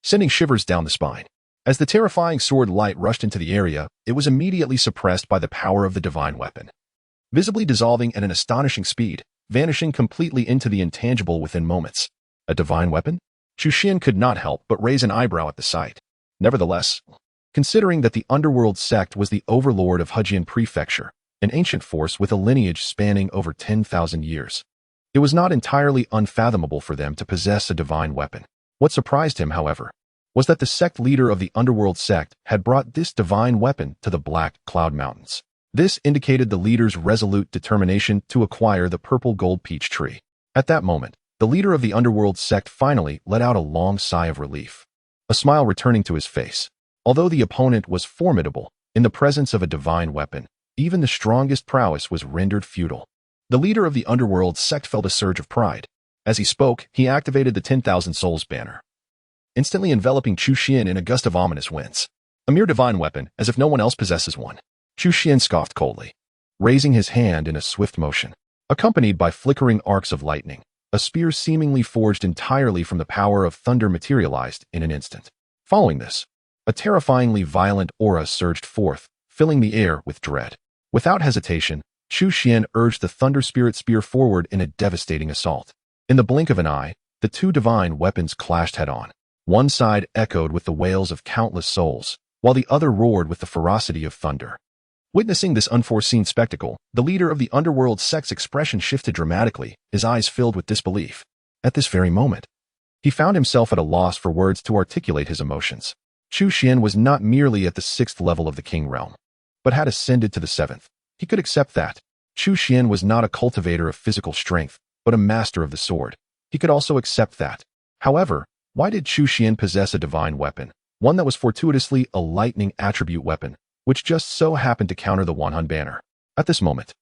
sending shivers down the spine. As the terrifying sword light rushed into the area, it was immediately suppressed by the power of the divine weapon, visibly dissolving at an astonishing speed, vanishing completely into the intangible within moments. A divine weapon? Chu Xuan could not help but raise an eyebrow at the sight. Nevertheless, considering that the underworld sect was the overlord of Hejian Prefecture, an ancient force with a lineage spanning over 10,000 years, it was not entirely unfathomable for them to possess a divine weapon. What surprised him, however, was that the sect leader of the underworld sect had brought this divine weapon to the Black Cloud Mountains. This indicated the leader's resolute determination to acquire the purple gold peach tree. At that moment, the leader of the underworld sect finally let out a long sigh of relief, a smile returning to his face. Although the opponent was formidable, in the presence of a divine weapon, even the strongest prowess was rendered futile. The leader of the underworld sect felt a surge of pride. As he spoke, he activated the 10,000 Souls banner, instantly enveloping Chu Xuan in a gust of ominous winds. A mere divine weapon, as if no one else possesses one. Chu Xuan scoffed coldly, raising his hand in a swift motion, accompanied by flickering arcs of lightning. A spear seemingly forged entirely from the power of thunder materialized in an instant. Following this, a terrifyingly violent aura surged forth, filling the air with dread. Without hesitation, Chu Xuan urged the Thunder Spirit Spear forward in a devastating assault. In the blink of an eye, the two divine weapons clashed head-on. One side echoed with the wails of countless souls, while the other roared with the ferocity of thunder. Witnessing this unforeseen spectacle, the leader of the underworld sect's expression shifted dramatically, his eyes filled with disbelief. At this very moment, he found himself at a loss for words to articulate his emotions. Chu Xuan was not merely at the 6th level of the king realm, but had ascended to the 7th. He could accept that. Chu Xuan was not a cultivator of physical strength, but a master of the sword. He could also accept that. However, why did Chu Xuan possess a divine weapon, one that was fortuitously a lightning attribute weapon, which just so happened to counter the One Hun banner? At this moment,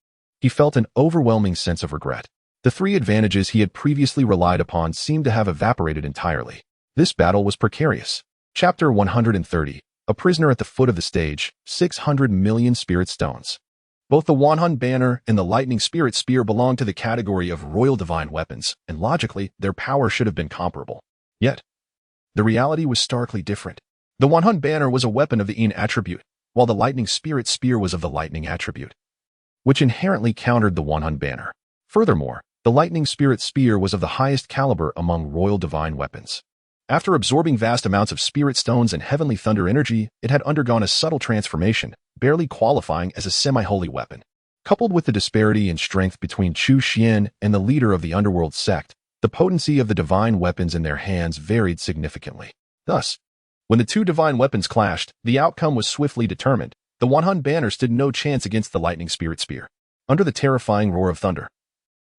he felt an overwhelming sense of regret. The three advantages he had previously relied upon seemed to have evaporated entirely. This battle was precarious. Chapter 130. A prisoner at the foot of the stage, 600 million spirit stones. Both the One Hun banner and the lightning spirit spear belong to the category of royal divine weapons, and logically, their power should have been comparable. Yet, the reality was starkly different. The One Hun banner was a weapon of the Yin attribute, while the lightning spirit spear was of the lightning attribute, which inherently countered the One Hun banner. Furthermore, the lightning spirit spear was of the highest caliber among royal divine weapons. After absorbing vast amounts of spirit stones and heavenly thunder energy, it had undergone a subtle transformation, barely qualifying as a semi-holy weapon. Coupled with the disparity in strength between Chu Xuan and the leader of the underworld sect, the potency of the divine weapons in their hands varied significantly. Thus, when the two divine weapons clashed, the outcome was swiftly determined. The One Hun banner stood no chance against the lightning spirit spear. Under the terrifying roar of thunder,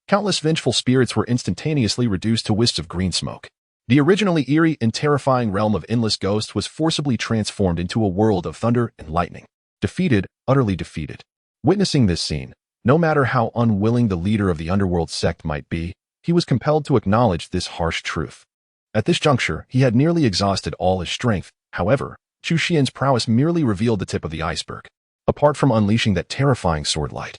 countless vengeful spirits were instantaneously reduced to wisps of green smoke. The originally eerie and terrifying realm of endless ghosts was forcibly transformed into a world of thunder and lightning. Defeated, utterly defeated. Witnessing this scene, no matter how unwilling the leader of the underworld sect might be, he was compelled to acknowledge this harsh truth. At this juncture, he had nearly exhausted all his strength. However, Chu Xuan's prowess merely revealed the tip of the iceberg. Apart from unleashing that terrifying sword light,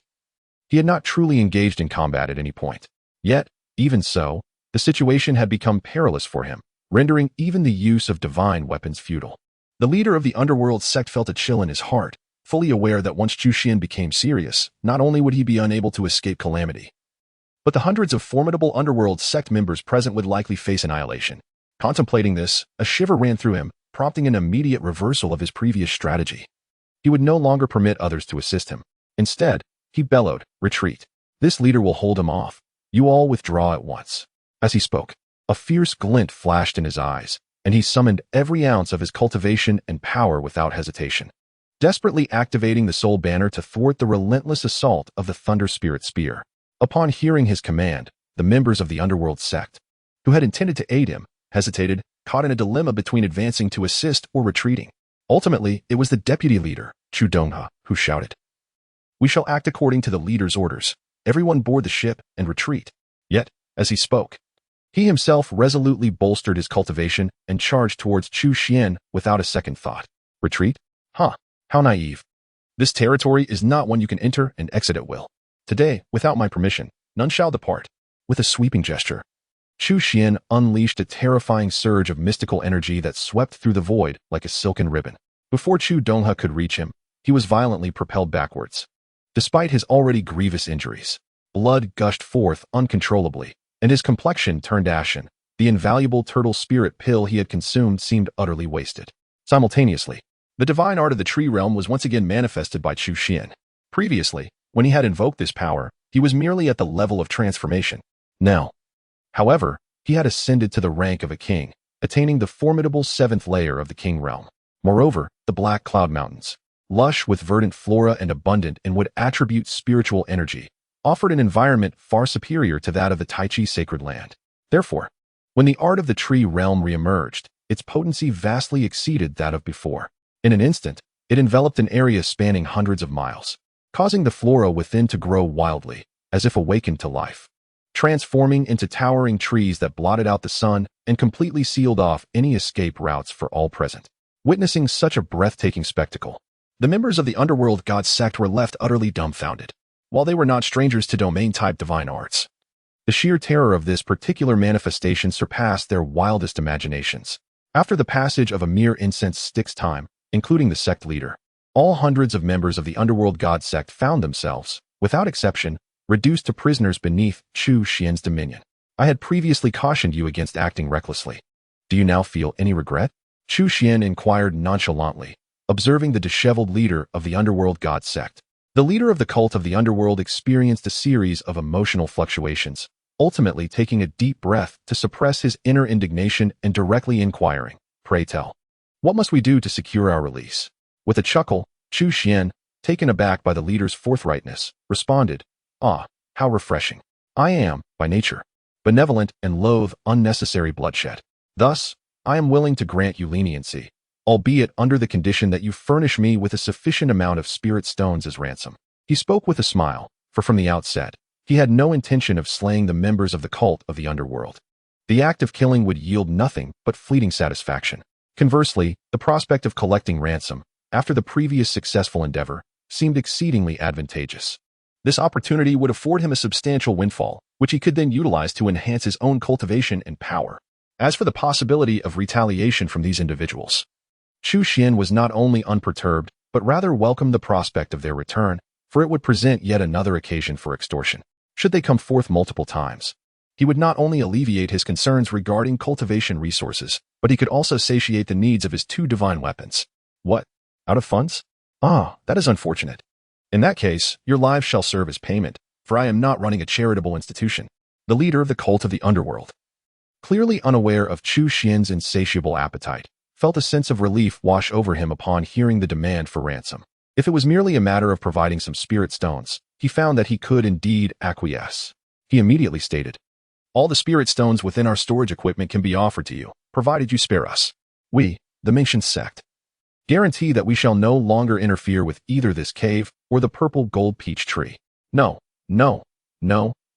he had not truly engaged in combat at any point. Yet, even so, the situation had become perilous for him, rendering even the use of divine weapons futile. The leader of the underworld sect felt a chill in his heart, fully aware that once Chu Xuan became serious, not only would he be unable to escape calamity, but the hundreds of formidable underworld sect members present would likely face annihilation. Contemplating this, a shiver ran through him, prompting an immediate reversal of his previous strategy. He would no longer permit others to assist him. Instead, he bellowed, "Retreat. This leader will hold him off. You all withdraw at once." As he spoke, a fierce glint flashed in his eyes, and he summoned every ounce of his cultivation and power without hesitation, desperately activating the soul banner to thwart the relentless assault of the Thunder Spirit Spear. Upon hearing his command, the members of the underworld sect, who had intended to aid him, hesitated, caught in a dilemma between advancing to assist or retreating. Ultimately, it was the deputy leader, Chu Xuan, who shouted, "We shall act according to the leader's orders. Everyone board the ship and retreat." Yet, as he spoke, he himself resolutely bolstered his cultivation and charged towards Chu Xuan without a second thought. Retreat? Huh, how naive. This territory is not one you can enter and exit at will. Today, without my permission, none shall depart. With a sweeping gesture, Chu Xuan unleashed a terrifying surge of mystical energy that swept through the void like a silken ribbon. Before Chu Xuan could reach him, he was violently propelled backwards. Despite his already grievous injuries, blood gushed forth uncontrollably, and his complexion turned ashen. The invaluable turtle spirit pill he had consumed seemed utterly wasted. Simultaneously, the divine art of the tree realm was once again manifested by Chu Xuan. Previously, when he had invoked this power, he was merely at the level of transformation. Now, however, he had ascended to the rank of a king, attaining the formidable 7th layer of the king realm. Moreover, the Black Cloud Mountains, lush with verdant flora and abundant in what attribute spiritual energy, offered an environment far superior to that of the Taichi sacred land. Therefore, when the art of the tree realm reemerged, its potency vastly exceeded that of before. In an instant, it enveloped an area spanning hundreds of miles, causing the flora within to grow wildly, as if awakened to life, transforming into towering trees that blotted out the sun and completely sealed off any escape routes for all present. Witnessing such a breathtaking spectacle, the members of the underworld god sect were left utterly dumbfounded. While they were not strangers to domain-type divine arts, the sheer terror of this particular manifestation surpassed their wildest imaginations. After the passage of a mere incense stick's time, including the sect leader, all hundreds of members of the underworld god sect found themselves, without exception, reduced to prisoners beneath Chu Xuan's dominion. I had previously cautioned you against acting recklessly. Do you now feel any regret? Chu Xuan inquired nonchalantly, observing the disheveled leader of the underworld god sect. The leader of the cult of the underworld experienced a series of emotional fluctuations, ultimately taking a deep breath to suppress his inner indignation and directly inquiring, "Pray tell, what must we do to secure our release?" With a chuckle, Chu Xuan, taken aback by the leader's forthrightness, responded, "Ah, how refreshing. I am, by nature, benevolent and loathe unnecessary bloodshed. Thus, I am willing to grant you leniency, albeit under the condition that you furnish me with a sufficient amount of spirit stones as ransom." He spoke with a smile, for from the outset, he had no intention of slaying the members of the cult of the underworld. The act of killing would yield nothing but fleeting satisfaction. Conversely, the prospect of collecting ransom, after the previous successful endeavor, seemed exceedingly advantageous. This opportunity would afford him a substantial windfall, which he could then utilize to enhance his own cultivation and power. As for the possibility of retaliation from these individuals, Chu Xuan was not only unperturbed, but rather welcomed the prospect of their return, for it would present yet another occasion for extortion. Should they come forth multiple times, he would not only alleviate his concerns regarding cultivation resources, but he could also satiate the needs of his 2 divine weapons. What? Out of funds? Ah, that is unfortunate. In that case, your lives shall serve as payment, for I am not running a charitable institution. The leader of the cult of the underworld, clearly unaware of Chu Xuan's insatiable appetite, felt a sense of relief wash over him upon hearing the demand for ransom. If it was merely a matter of providing some spirit stones, he found that he could indeed acquiesce. He immediately stated, "All the spirit stones within our storage equipment can be offered to you, provided you spare us. We, the Mingxian sect, guarantee that we shall no longer interfere with either this cave or the purple gold peach tree." No,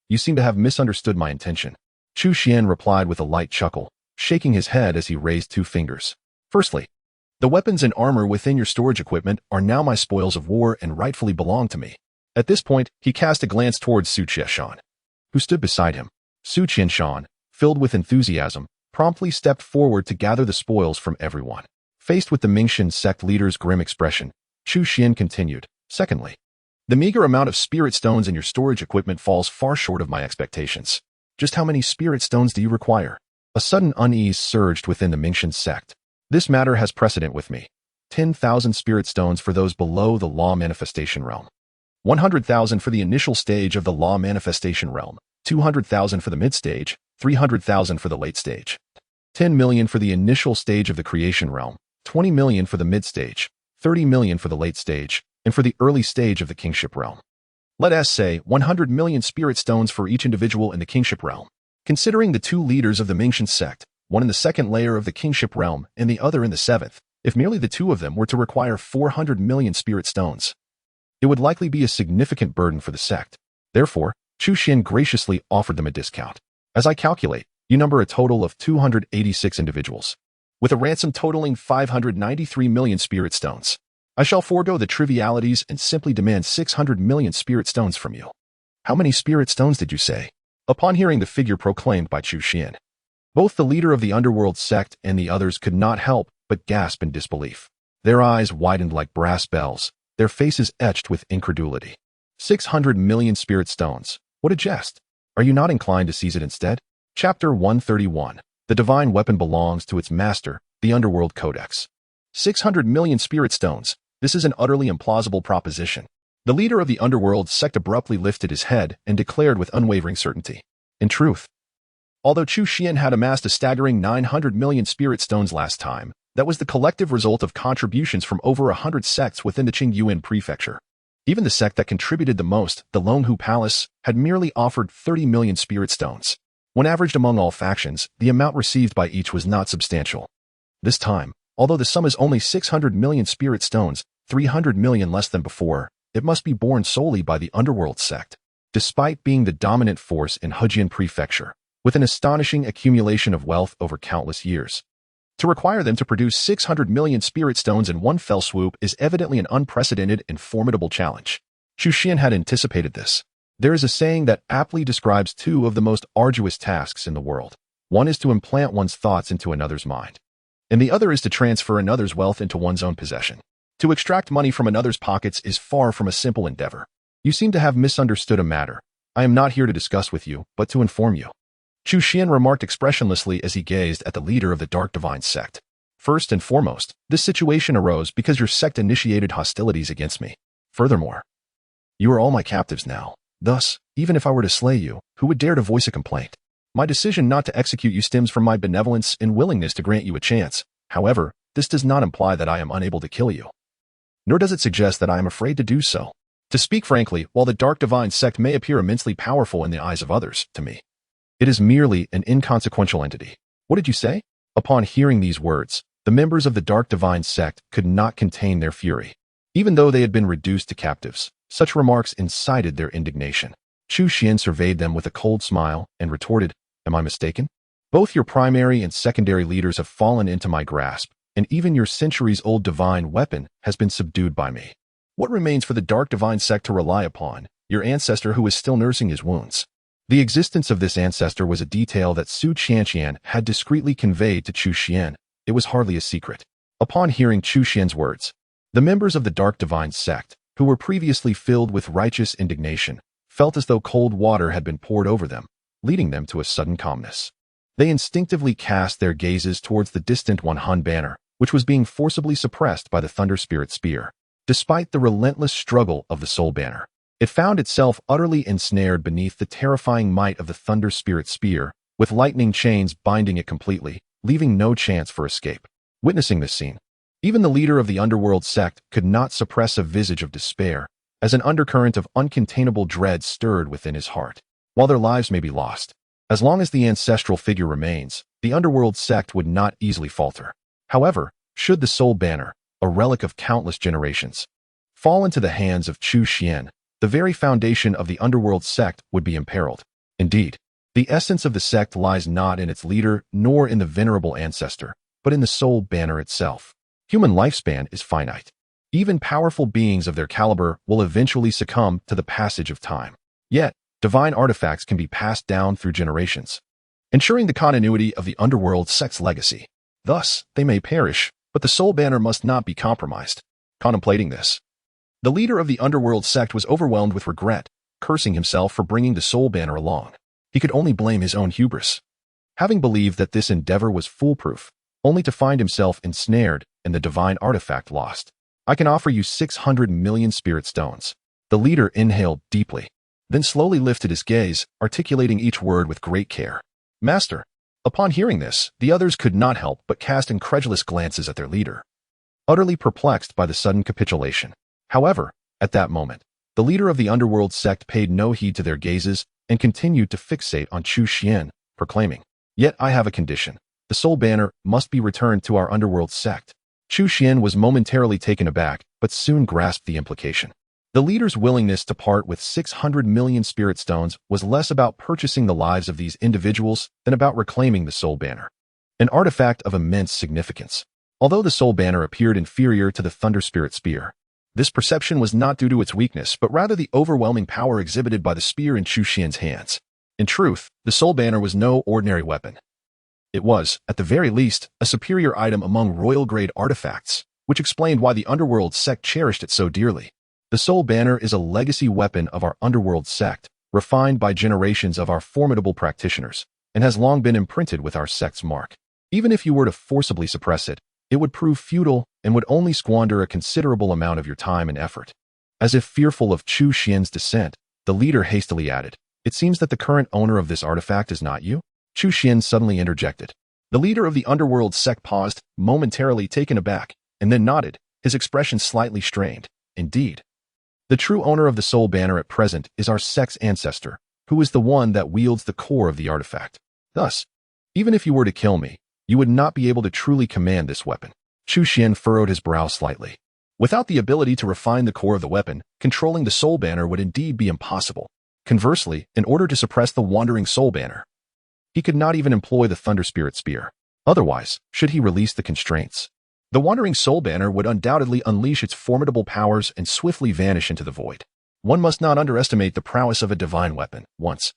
you seem to have misunderstood my intention," Chu Xuan replied with a light chuckle, shaking his head as he raised 2 fingers. "Firstly, the weapons and armor within your storage equipment are now my spoils of war and rightfully belong to me." At this point, he cast a glance towards Su Qianshan, who stood beside him. Su Qianshan, filled with enthusiasm, promptly stepped forward to gather the spoils from everyone. Faced with the Mingxian sect leader's grim expression, Chu Xuan continued, "Secondly, the meager amount of spirit stones in your storage equipment falls far short of my expectations. Just how many spirit stones do you require?" A sudden unease surged within the Mingxian sect. "This matter has precedent with me. 10,000 spirit stones for those below the law manifestation realm. 100,000 for the initial stage of the law manifestation realm. 200,000 for the mid-stage. 300,000 for the late stage. 10 million for the initial stage of the creation realm, 20 million for the mid-stage, 30 million for the late stage, and for the early stage of the kingship realm. Let us say 100 million spirit stones for each individual in the kingship realm. Considering the two leaders of the Mingxian sect, one in the second layer of the kingship realm and the other in the seventh, if merely the two of them were to require 400 million spirit stones, it would likely be a significant burden for the sect. Therefore, Chu Xuan graciously offered them a discount. As I calculate, you number a total of 286 individuals, with a ransom totaling 593 million spirit stones. I shall forego the trivialities and simply demand 600 million spirit stones from you. How many spirit stones did you say? Upon hearing the figure proclaimed by Chu Xuan, both the leader of the underworld sect and the others could not help but gasp in disbelief. Their eyes widened like brass bells, their faces etched with incredulity. 600 million spirit stones. What a jest. Are you not inclined to seize it instead? Chapter 131. The divine weapon belongs to its master, the Underworld Codex. 600 million spirit stones. This is an utterly implausible proposition. The leader of the Underworld sect abruptly lifted his head and declared with unwavering certainty. In truth, although Chu Xuan had amassed a staggering 900 million spirit stones last time, that was the collective result of contributions from over 100 sects within the Qingyuan prefecture. Even the sect that contributed the most, the Longhu Palace, had merely offered 30 million spirit stones. When averaged among all factions, the amount received by each was not substantial. This time, although the sum is only 600 million spirit stones, 300 million less than before, it must be borne solely by the Underworld sect. Despite being the dominant force in Hejian Prefecture, with an astonishing accumulation of wealth over countless years, to require them to produce 600 million spirit stones in one fell swoop is evidently an unprecedented and formidable challenge. Chu Xuan had anticipated this. There is a saying that aptly describes two of the most arduous tasks in the world. One is to implant one's thoughts into another's mind, and the other is to transfer another's wealth into one's own possession. To extract money from another's pockets is far from a simple endeavor. You seem to have misunderstood a matter I am not here to discuss with you, but to inform you. Chu Xuan remarked expressionlessly as he gazed at the leader of the Dark Divine sect. First and foremost, this situation arose because your sect initiated hostilities against me. Furthermore, you are all my captives now. Thus, even if I were to slay you, who would dare to voice a complaint? My decision not to execute you stems from my benevolence and willingness to grant you a chance. However, this does not imply that I am unable to kill you, nor does it suggest that I am afraid to do so. To speak frankly, while the Dark Divine sect may appear immensely powerful in the eyes of others, to me, it is merely an inconsequential entity. What did you say? Upon hearing these words, the members of the Dark Divine sect could not contain their fury. Even though they had been reduced to captives, such remarks incited their indignation. Chu Xuan surveyed them with a cold smile and retorted, "Am I mistaken? Both your primary and secondary leaders have fallen into my grasp, and even your centuries-old divine weapon has been subdued by me. What remains for the Dark Divine sect to rely upon? Your ancestor who is still nursing his wounds." The existence of this ancestor was a detail that Su Qianqian had discreetly conveyed to Chu Xuan. It was hardly a secret. Upon hearing Chu Xuan's words, the members of the Dark Divine sect, who were previously filled with righteous indignation, felt as though cold water had been poured over them, leading them to a sudden calmness. They instinctively cast their gazes towards the distant Wanhan banner, which was being forcibly suppressed by the Thunder Spirit Spear. Despite the relentless struggle of the Soul Banner, it found itself utterly ensnared beneath the terrifying might of the Thunder Spirit Spear, with lightning chains binding it completely, leaving no chance for escape. Witnessing this scene, even the leader of the Underworld sect could not suppress a visage of despair, as an undercurrent of uncontainable dread stirred within his heart. While their lives may be lost, as long as the ancestral figure remains, the Underworld sect would not easily falter. However, should the Soul Banner, a relic of countless generations, fall into the hands of Chu Xuan, the very foundation of the Underworld sect would be imperiled. Indeed, the essence of the sect lies not in its leader nor in the venerable ancestor, but in the Soul Banner itself. Human lifespan is finite. Even powerful beings of their caliber will eventually succumb to the passage of time. Yet, divine artifacts can be passed down through generations, ensuring the continuity of the Underworld sect's legacy. Thus, they may perish, but the Soul Banner must not be compromised. Contemplating this, the leader of the Underworld sect was overwhelmed with regret, cursing himself for bringing the Soul Banner along. He could only blame his own hubris, having believed that this endeavor was foolproof, only to find himself ensnared and the divine artifact lost. I can offer you 600 million spirit stones. The leader inhaled deeply, then slowly lifted his gaze, articulating each word with great care. Master, Upon hearing this, the others could not help but cast incredulous glances at their leader, utterly perplexed by the sudden capitulation. However, at that moment, the leader of the underworld sect paid no heed to their gazes and continued to fixate on Chu Xuan, proclaiming, "Yet I have a condition. The soul banner must be returned to our underworld sect." Chu Xuan was momentarily taken aback, but soon grasped the implication. The leader's willingness to part with 600 million spirit stones was less about purchasing the lives of these individuals than about reclaiming the soul banner, an artifact of immense significance. Although the soul banner appeared inferior to the thunder spirit spear, this perception was not due to its weakness, but rather the overwhelming power exhibited by the spear in Chu Xuan's hands. In truth, the soul banner was no ordinary weapon. It was, at the very least, a superior item among royal-grade artifacts, which explained why the underworld sect cherished it so dearly. The soul banner is a legacy weapon of our underworld sect, refined by generations of our formidable practitioners, and has long been imprinted with our sect's mark. Even if you were to forcibly suppress it, it would prove futile and would only squander a considerable amount of your time and effort. As if fearful of Chu Xuan's dissent, the leader hastily added, "It seems that the current owner of this artifact is not you?" Chu Xuan suddenly interjected. The leader of the underworld sect paused, momentarily taken aback, and then nodded, his expression slightly strained. "Indeed. The true owner of the soul banner at present is our sect's ancestor, who is the one that wields the core of the artifact. Thus, even if you were to kill me, you would not be able to truly command this weapon." Chu Xuan furrowed his brow slightly. Without the ability to refine the core of the weapon, controlling the soul banner would indeed be impossible. Conversely, in order to suppress the wandering soul banner, he could not even employ the thunder spirit spear. Otherwise, should he release the constraints, the wandering soul banner would undoubtedly unleash its formidable powers and swiftly vanish into the void. One must not underestimate the prowess of a divine weapon. Once,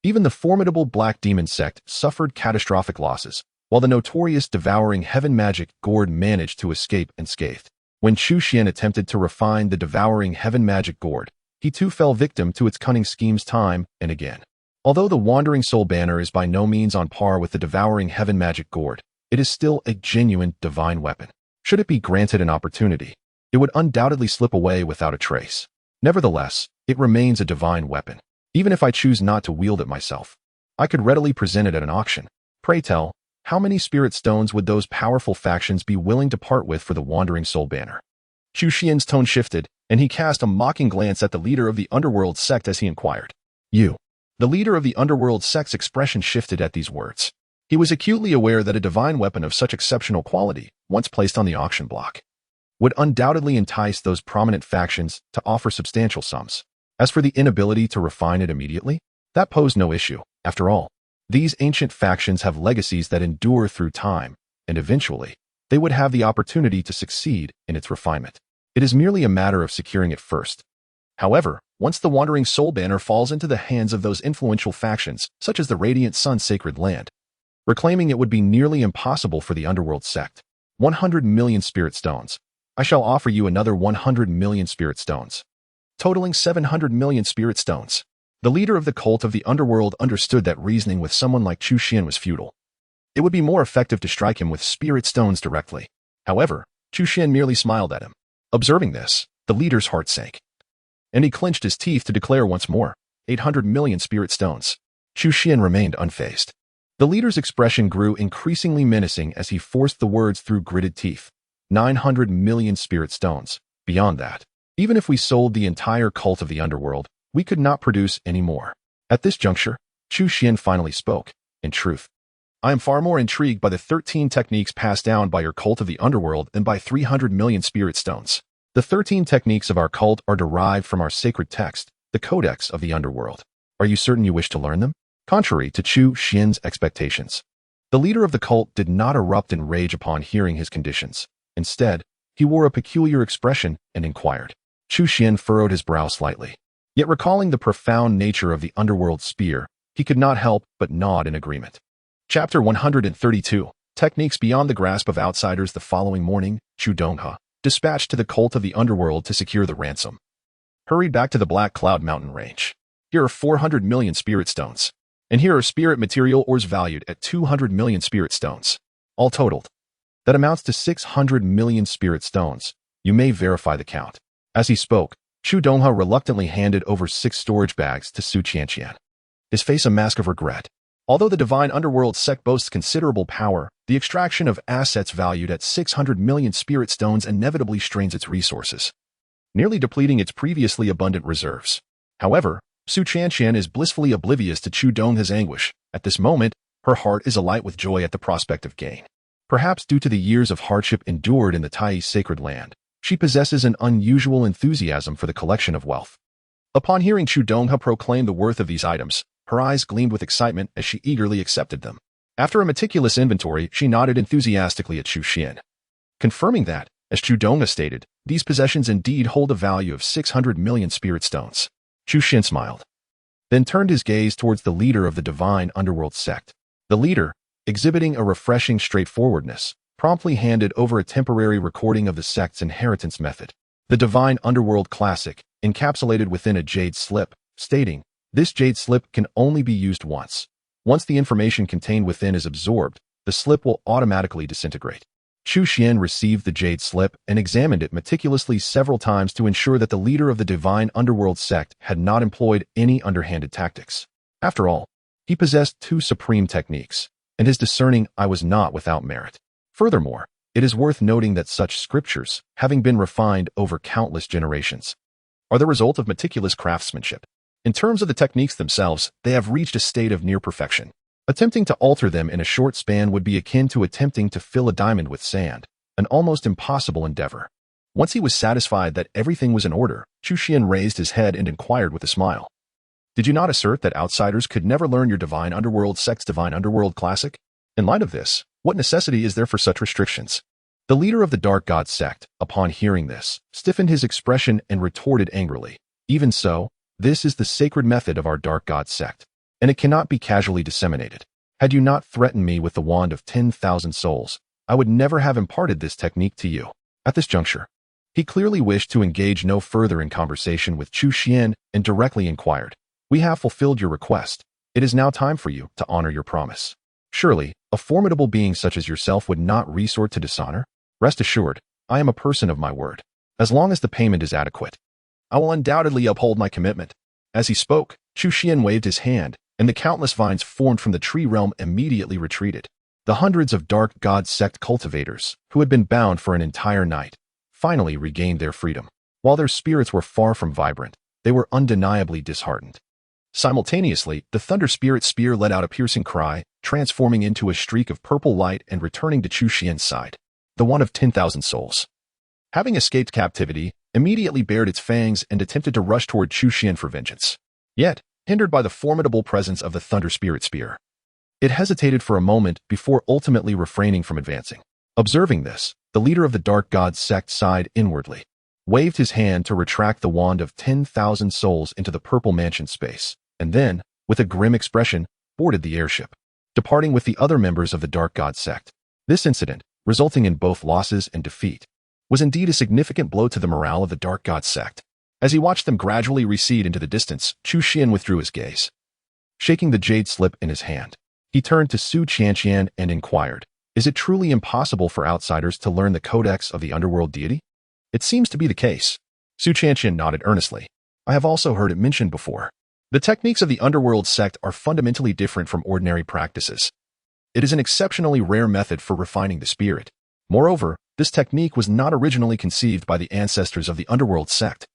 even the formidable Black Demon sect suffered catastrophic losses, while the notorious devouring heaven magic gourd managed to escape unscathed. When Chu Xuan attempted to refine the devouring heaven magic gourd, he too fell victim to its cunning schemes time and again. Although the wandering soul banner is by no means on par with the devouring heaven magic gourd, it is still a genuine divine weapon. Should it be granted an opportunity, it would undoubtedly slip away without a trace. Nevertheless, it remains a divine weapon. Even if I choose not to wield it myself, I could readily present it at an auction. Pray tell, how many spirit stones would those powerful factions be willing to part with for the wandering soul banner? Chu Xuan's tone shifted, and he cast a mocking glance at the leader of the underworld sect as he inquired, "You?" The leader of the underworld sect's expression shifted at these words. He was acutely aware that a divine weapon of such exceptional quality, once placed on the auction block, would undoubtedly entice those prominent factions to offer substantial sums. As for the inability to refine it immediately, that posed no issue. After all, these ancient factions have legacies that endure through time, and eventually, they would have the opportunity to succeed in its refinement. It is merely a matter of securing it first. However, once the wandering soul banner falls into the hands of those influential factions, such as the Radiant Sun Sacred Land, reclaiming it would be nearly impossible for the underworld sect. 100 million spirit stones. I shall offer you another 100 million spirit stones, totaling 700 million spirit stones. The leader of the cult of the underworld understood that reasoning with someone like Chu Xuan was futile. It would be more effective to strike him with spirit stones directly. However, Chu Xuan merely smiled at him. Observing this, the leader's heart sank, and he clenched his teeth to declare once more, 800 million spirit stones. Chu Xuan remained unfazed. The leader's expression grew increasingly menacing as he forced the words through gritted teeth. 900 million spirit stones. Beyond that, even if we sold the entire cult of the underworld, we could not produce any more. At this juncture, Chu Xuan finally spoke. In truth, I am far more intrigued by the 13 techniques passed down by your cult of the underworld than by 300 million spirit stones. The 13 techniques of our cult are derived from our sacred text, the Codex of the Underworld. Are you certain you wish to learn them? Contrary to Chu Xuan's expectations, the leader of the cult did not erupt in rage upon hearing his conditions. Instead, he wore a peculiar expression and inquired. Chu Xuan furrowed his brow slightly. Yet recalling the profound nature of the underworld spear, he could not help but nod in agreement. Chapter 132, Techniques Beyond the Grasp of Outsiders. The following morning, Chu Dongha, dispatched to the cult of the underworld to secure the ransom, hurried back to the Black Cloud Mountain range. Here are 400 million spirit stones, and here are spirit material ores valued at 200 million spirit stones. All totaled, that amounts to 600 million spirit stones. You may verify the count. As he spoke, Chu Dongha reluctantly handed over 6 storage bags to Su Qianqian, his face a mask of regret. Although the divine underworld sect boasts considerable power, the extraction of assets valued at 600 million spirit stones inevitably strains its resources, nearly depleting its previously abundant reserves. However, Su Qianqian is blissfully oblivious to Chu Donghe's anguish. At this moment, her heart is alight with joy at the prospect of gain. Perhaps due to the years of hardship endured in the Tai's sacred land, she possesses an unusual enthusiasm for the collection of wealth. Upon hearing Chu Donghe proclaim the worth of these items, her eyes gleamed with excitement as she eagerly accepted them. After a meticulous inventory, she nodded enthusiastically at Chu Xuan, confirming that, as Chu Donghe stated, these possessions indeed hold a value of 600 million spirit stones. Chu Xuan smiled, then turned his gaze towards the leader of the divine underworld sect. The leader, exhibiting a refreshing straightforwardness, promptly handed over a temporary recording of the sect's inheritance method, the divine underworld classic, encapsulated within a jade slip, stating, "This jade slip can only be used once. Once the information contained within is absorbed, the slip will automatically disintegrate." Chu Xuan received the jade slip and examined it meticulously several times to ensure that the leader of the divine underworld sect had not employed any underhanded tactics. After all, he possessed two supreme techniques, and his discerning eye was not without merit. Furthermore, it is worth noting that such scriptures, having been refined over countless generations, are the result of meticulous craftsmanship. In terms of the techniques themselves, they have reached a state of near perfection. Attempting to alter them in a short span would be akin to attempting to fill a diamond with sand, an almost impossible endeavor. Once he was satisfied that everything was in order, Chu Xuan raised his head and inquired with a smile, "Did you not assert that outsiders could never learn your divine underworld sect's divine underworld classic? In light of this, what necessity is there for such restrictions?" The leader of the Dark God sect, upon hearing this, stiffened his expression and retorted angrily, "Even so, this is the sacred method of our Dark God sect, and it cannot be casually disseminated. Had you not threatened me with the wand of 10,000 souls, I would never have imparted this technique to you." At this juncture, he clearly wished to engage no further in conversation with Chu Xuan and directly inquired, "We have fulfilled your request. It is now time for you to honor your promise. Surely, a formidable being such as yourself would not resort to dishonor? Rest assured, I am a person of my word. As long as the payment is adequate, I will undoubtedly uphold my commitment." As he spoke, Chu Xuan waved his hand, and the countless vines formed from the tree realm immediately retreated. The hundreds of Dark God sect cultivators, who had been bound for an entire night, finally regained their freedom. While their spirits were far from vibrant, they were undeniably disheartened. Simultaneously, the Thunder Spirit Spear let out a piercing cry, transforming into a streak of purple light and returning to Chu Xuan's side. The one of 10,000 souls, having escaped captivity, immediately bared its fangs and attempted to rush toward Chu Xuan for vengeance. Yet, hindered by the formidable presence of the Thunder Spirit Spear, it hesitated for a moment before ultimately refraining from advancing. Observing this, the leader of the Dark God sect sighed inwardly, waved his hand to retract the wand of 10,000 souls into the purple mansion space, and then, with a grim expression, boarded the airship, departing with the other members of the Dark God sect. This incident, resulting in both losses and defeat, was indeed a significant blow to the morale of the Dark God sect. As he watched them gradually recede into the distance, Chu Xuan withdrew his gaze. Shaking the jade slip in his hand, he turned to Su Qianqian and inquired, "Is it truly impossible for outsiders to learn the codex of the underworld deity?" "It seems to be the case." Su Qianqian nodded earnestly. "I have also heard it mentioned before. The techniques of the underworld sect are fundamentally different from ordinary practices. It is an exceptionally rare method for refining the spirit. Moreover, this technique was not originally conceived by the ancestors of the underworld sect,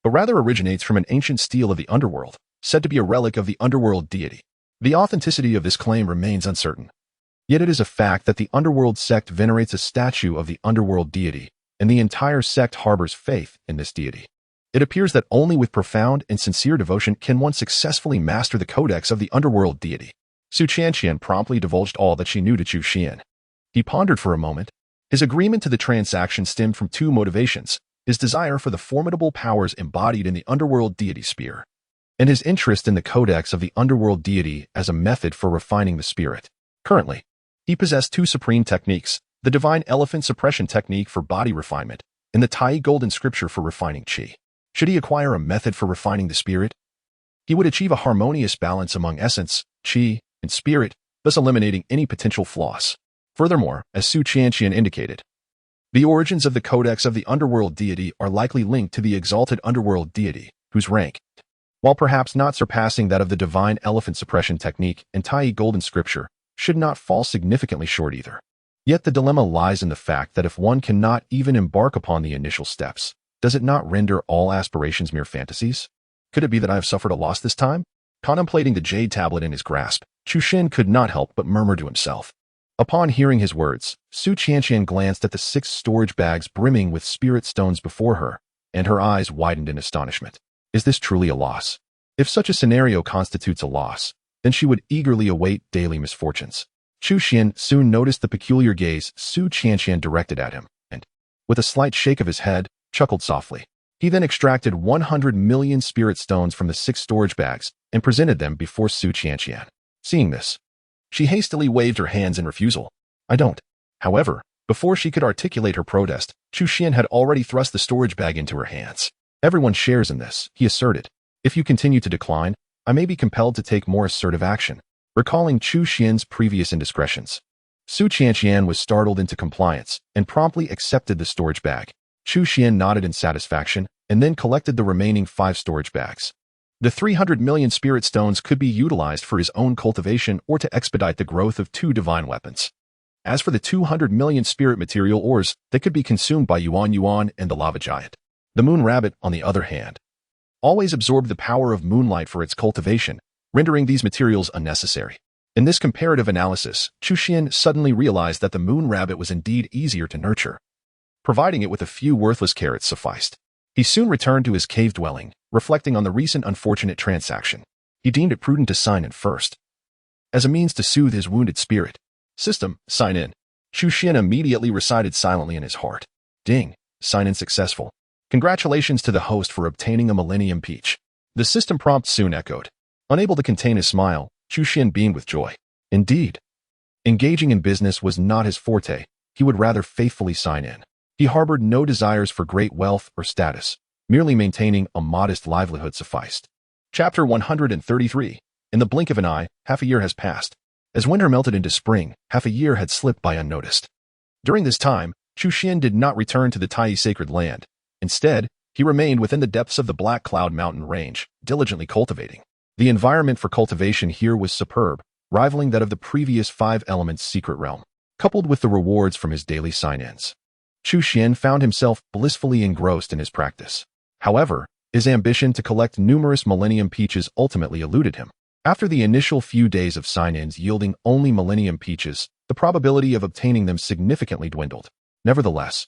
but rather originates from an ancient stele of the underworld, said to be a relic of the underworld deity. The authenticity of this claim remains uncertain. Yet it is a fact that the underworld sect venerates a statue of the underworld deity, and the entire sect harbors faith in this deity. It appears that only with profound and sincere devotion can one successfully master the codex of the underworld deity. Su Qianqian promptly divulged all that she knew to Chu Xuan. He pondered for a moment. His agreement to the transaction stemmed from two motivations: his desire for the formidable powers embodied in the underworld deity spear, and his interest in the codex of the underworld deity as a method for refining the spirit. Currently, he possessed two supreme techniques: the divine elephant suppression technique for body refinement, and the Tai golden scripture for refining qi. Should he acquire a method for refining the spirit, he would achieve a harmonious balance among essence, qi, and spirit, thus eliminating any potential flaws. Furthermore, as Su Qianqian indicated, the origins of the codex of the underworld deity are likely linked to the exalted underworld deity, whose rank While perhaps not surpassing that of the divine elephant suppression technique in Tai golden scripture, should not fall significantly short either. Yet the dilemma lies in the fact that if one cannot even embark upon the initial steps, does it not render all aspirations mere fantasies? Could it be that I have suffered a loss this time? Contemplating the jade tablet in his grasp, Chu Xuan could not help but murmur to himself. Upon hearing his words, Su Qianqian glanced at the 6 storage bags brimming with spirit stones before her, and her eyes widened in astonishment. Is this truly a loss? If such a scenario constitutes a loss, then she would eagerly await daily misfortunes. Chu Xuan soon noticed the peculiar gaze Su Qianqian directed at him, and, with a slight shake of his head, chuckled softly. He then extracted 100 million spirit stones from the 6 storage bags and presented them before Su Qianqian. Seeing this, she hastily waved her hands in refusal. I don't. However, before she could articulate her protest, Chu Xuan had already thrust the storage bag into her hands. Everyone shares in this, he asserted. If you continue to decline, I may be compelled to take more assertive action. Recalling Chu Xuan's previous indiscretions, Su Qianqian was startled into compliance and promptly accepted the storage bag. Chu Xuan nodded in satisfaction and then collected the remaining 5 storage bags. The 300 million spirit stones could be utilized for his own cultivation or to expedite the growth of 2 divine weapons. As for the 200 million spirit material ores, they could be consumed by Yuan Yuan and the lava giant. The moon rabbit, on the other hand, always absorbed the power of moonlight for its cultivation, rendering these materials unnecessary. In this comparative analysis, Chu Xuan suddenly realized that the moon rabbit was indeed easier to nurture. Providing it with a few worthless carrots sufficed. He soon returned to his cave dwelling, reflecting on the recent unfortunate transaction. He deemed it prudent to sign in first, as a means to soothe his wounded spirit. System, sign in. Chu Xuan immediately recited silently in his heart. Ding, sign in successful. Congratulations to the host for obtaining a Millennium Peach. The system prompt soon echoed. Unable to contain his smile, Chu Xuan beamed with joy. Indeed, engaging in business was not his forte. He would rather faithfully sign in. He harbored no desires for great wealth or status. Merely maintaining a modest livelihood sufficed. Chapter 133. In the blink of an eye, half a year has passed. As winter melted into spring, half a year had slipped by unnoticed. During this time, Chu Xuan did not return to the Tai sacred land. Instead, he remained within the depths of the Black Cloud Mountain range, diligently cultivating. The environment for cultivation here was superb, rivaling that of the previous 5 elements secret realm. Coupled with the rewards from his daily sign-ins, Chu Xuan found himself blissfully engrossed in his practice. However, his ambition to collect numerous Millennium Peaches ultimately eluded him. After the initial few days of sign-ins yielding only Millennium Peaches, the probability of obtaining them significantly dwindled. Nevertheless,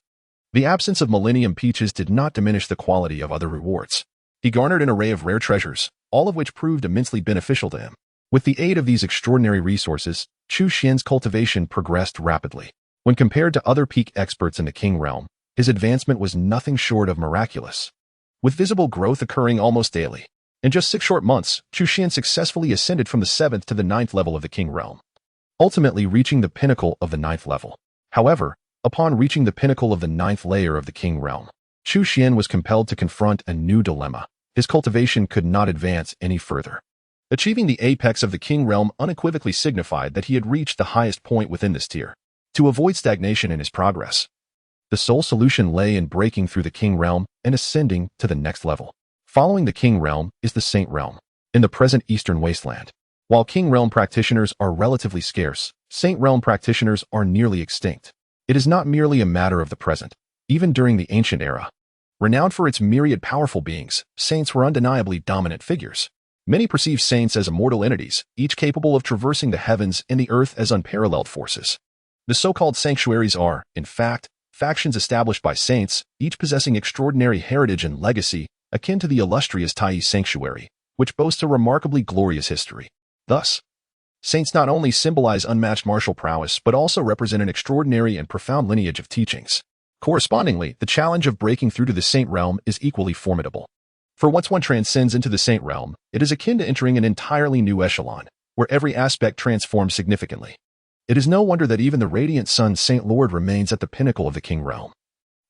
the absence of Millennium Peaches did not diminish the quality of other rewards. He garnered an array of rare treasures, all of which proved immensely beneficial to him. With the aid of these extraordinary resources, Chu Xuan's cultivation progressed rapidly. When compared to other peak experts in the King Realm, his advancement was nothing short of miraculous. With visible growth occurring almost daily, in just 6 short months, Chu Xuan successfully ascended from the 7th to the 9th level of the King Realm, ultimately reaching the pinnacle of the 9th level. However, upon reaching the pinnacle of the 9th layer of the King Realm, Chu Xuan was compelled to confront a new dilemma. His cultivation could not advance any further. Achieving the apex of the King Realm unequivocally signified that he had reached the highest point within this tier. To avoid stagnation in his progress, the sole solution lay in breaking through the King Realm and ascending to the next level. Following the King Realm is the Saint Realm, in the present Eastern Wasteland. While King Realm practitioners are relatively scarce, Saint Realm practitioners are nearly extinct. It is not merely a matter of the present. Even during the ancient era, renowned for its myriad powerful beings, saints were undeniably dominant figures. Many perceive saints as immortal entities, each capable of traversing the heavens and the earth as unparalleled forces. The so-called sanctuaries are, in fact, factions established by saints, each possessing extraordinary heritage and legacy, akin to the illustrious Tai Sanctuary, which boasts a remarkably glorious history. Thus, saints not only symbolize unmatched martial prowess but also represent an extraordinary and profound lineage of teachings. Correspondingly, the challenge of breaking through to the Saint Realm is equally formidable. For once one transcends into the Saint Realm, it is akin to entering an entirely new echelon, where every aspect transforms significantly. It is no wonder that even the radiant sun Saint Lord remains at the pinnacle of the King Realm.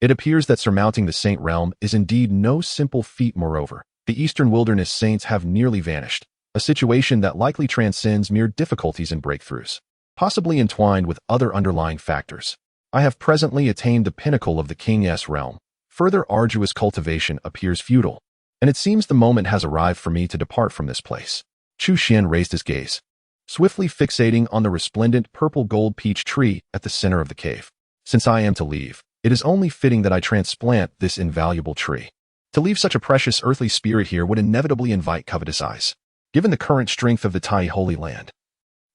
It appears that surmounting the Saint Realm is indeed no simple feat. Moreover, the Eastern Wilderness saints have nearly vanished, a situation that likely transcends mere difficulties and breakthroughs, possibly entwined with other underlying factors. I have presently attained the pinnacle of the King's realm. Further arduous cultivation appears futile. and it seems the moment has arrived for me to depart from this place. Chu Xuan raised his gaze, swiftly fixating on the resplendent purple-gold peach tree at the center of the cave. Since I am to leave, it is only fitting that I transplant this invaluable tree. To leave such a precious earthly spirit here would inevitably invite covetous eyes. Given the current strength of the Tai Holy Land,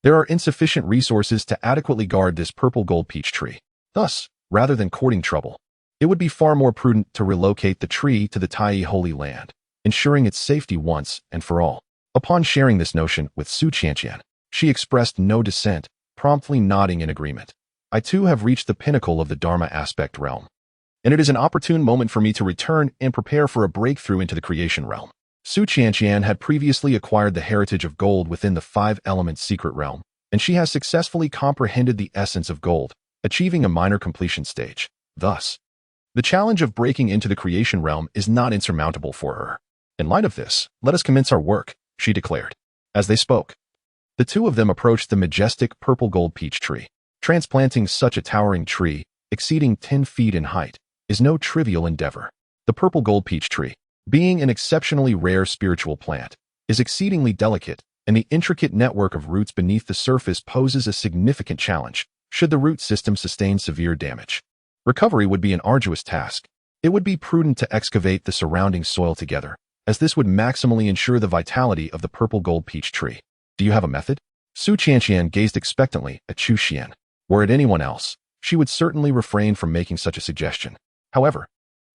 there are insufficient resources to adequately guard this purple-gold peach tree. Thus, rather than courting trouble, it would be far more prudent to relocate the tree to the Tai Holy Land, ensuring its safety once and for all. Upon sharing this notion with Su Qianqian, she expressed no dissent, promptly nodding in agreement. I too have reached the pinnacle of the Dharma aspect realm, and it is an opportune moment for me to return and prepare for a breakthrough into the creation realm. Su Qianqian had previously acquired the heritage of gold within the five-element secret realm, and she has successfully comprehended the essence of gold, achieving a minor completion stage. Thus, the challenge of breaking into the creation realm is not insurmountable for her. In light of this, let us commence our work, she declared. As they spoke, the two of them approached the majestic purple-gold peach tree. Transplanting such a towering tree, exceeding 10 feet in height, is no trivial endeavor. The purple-gold peach tree, being an exceptionally rare spiritual plant, is exceedingly delicate, and the intricate network of roots beneath the surface poses a significant challenge, should the root system sustain severe damage. Recovery would be an arduous task. It would be prudent to excavate the surrounding soil together, as this would maximally ensure the vitality of the purple-gold peach tree. Do you have a method? Su Qianqian gazed expectantly at Chu Xuan. Were it anyone else, she would certainly refrain from making such a suggestion. However,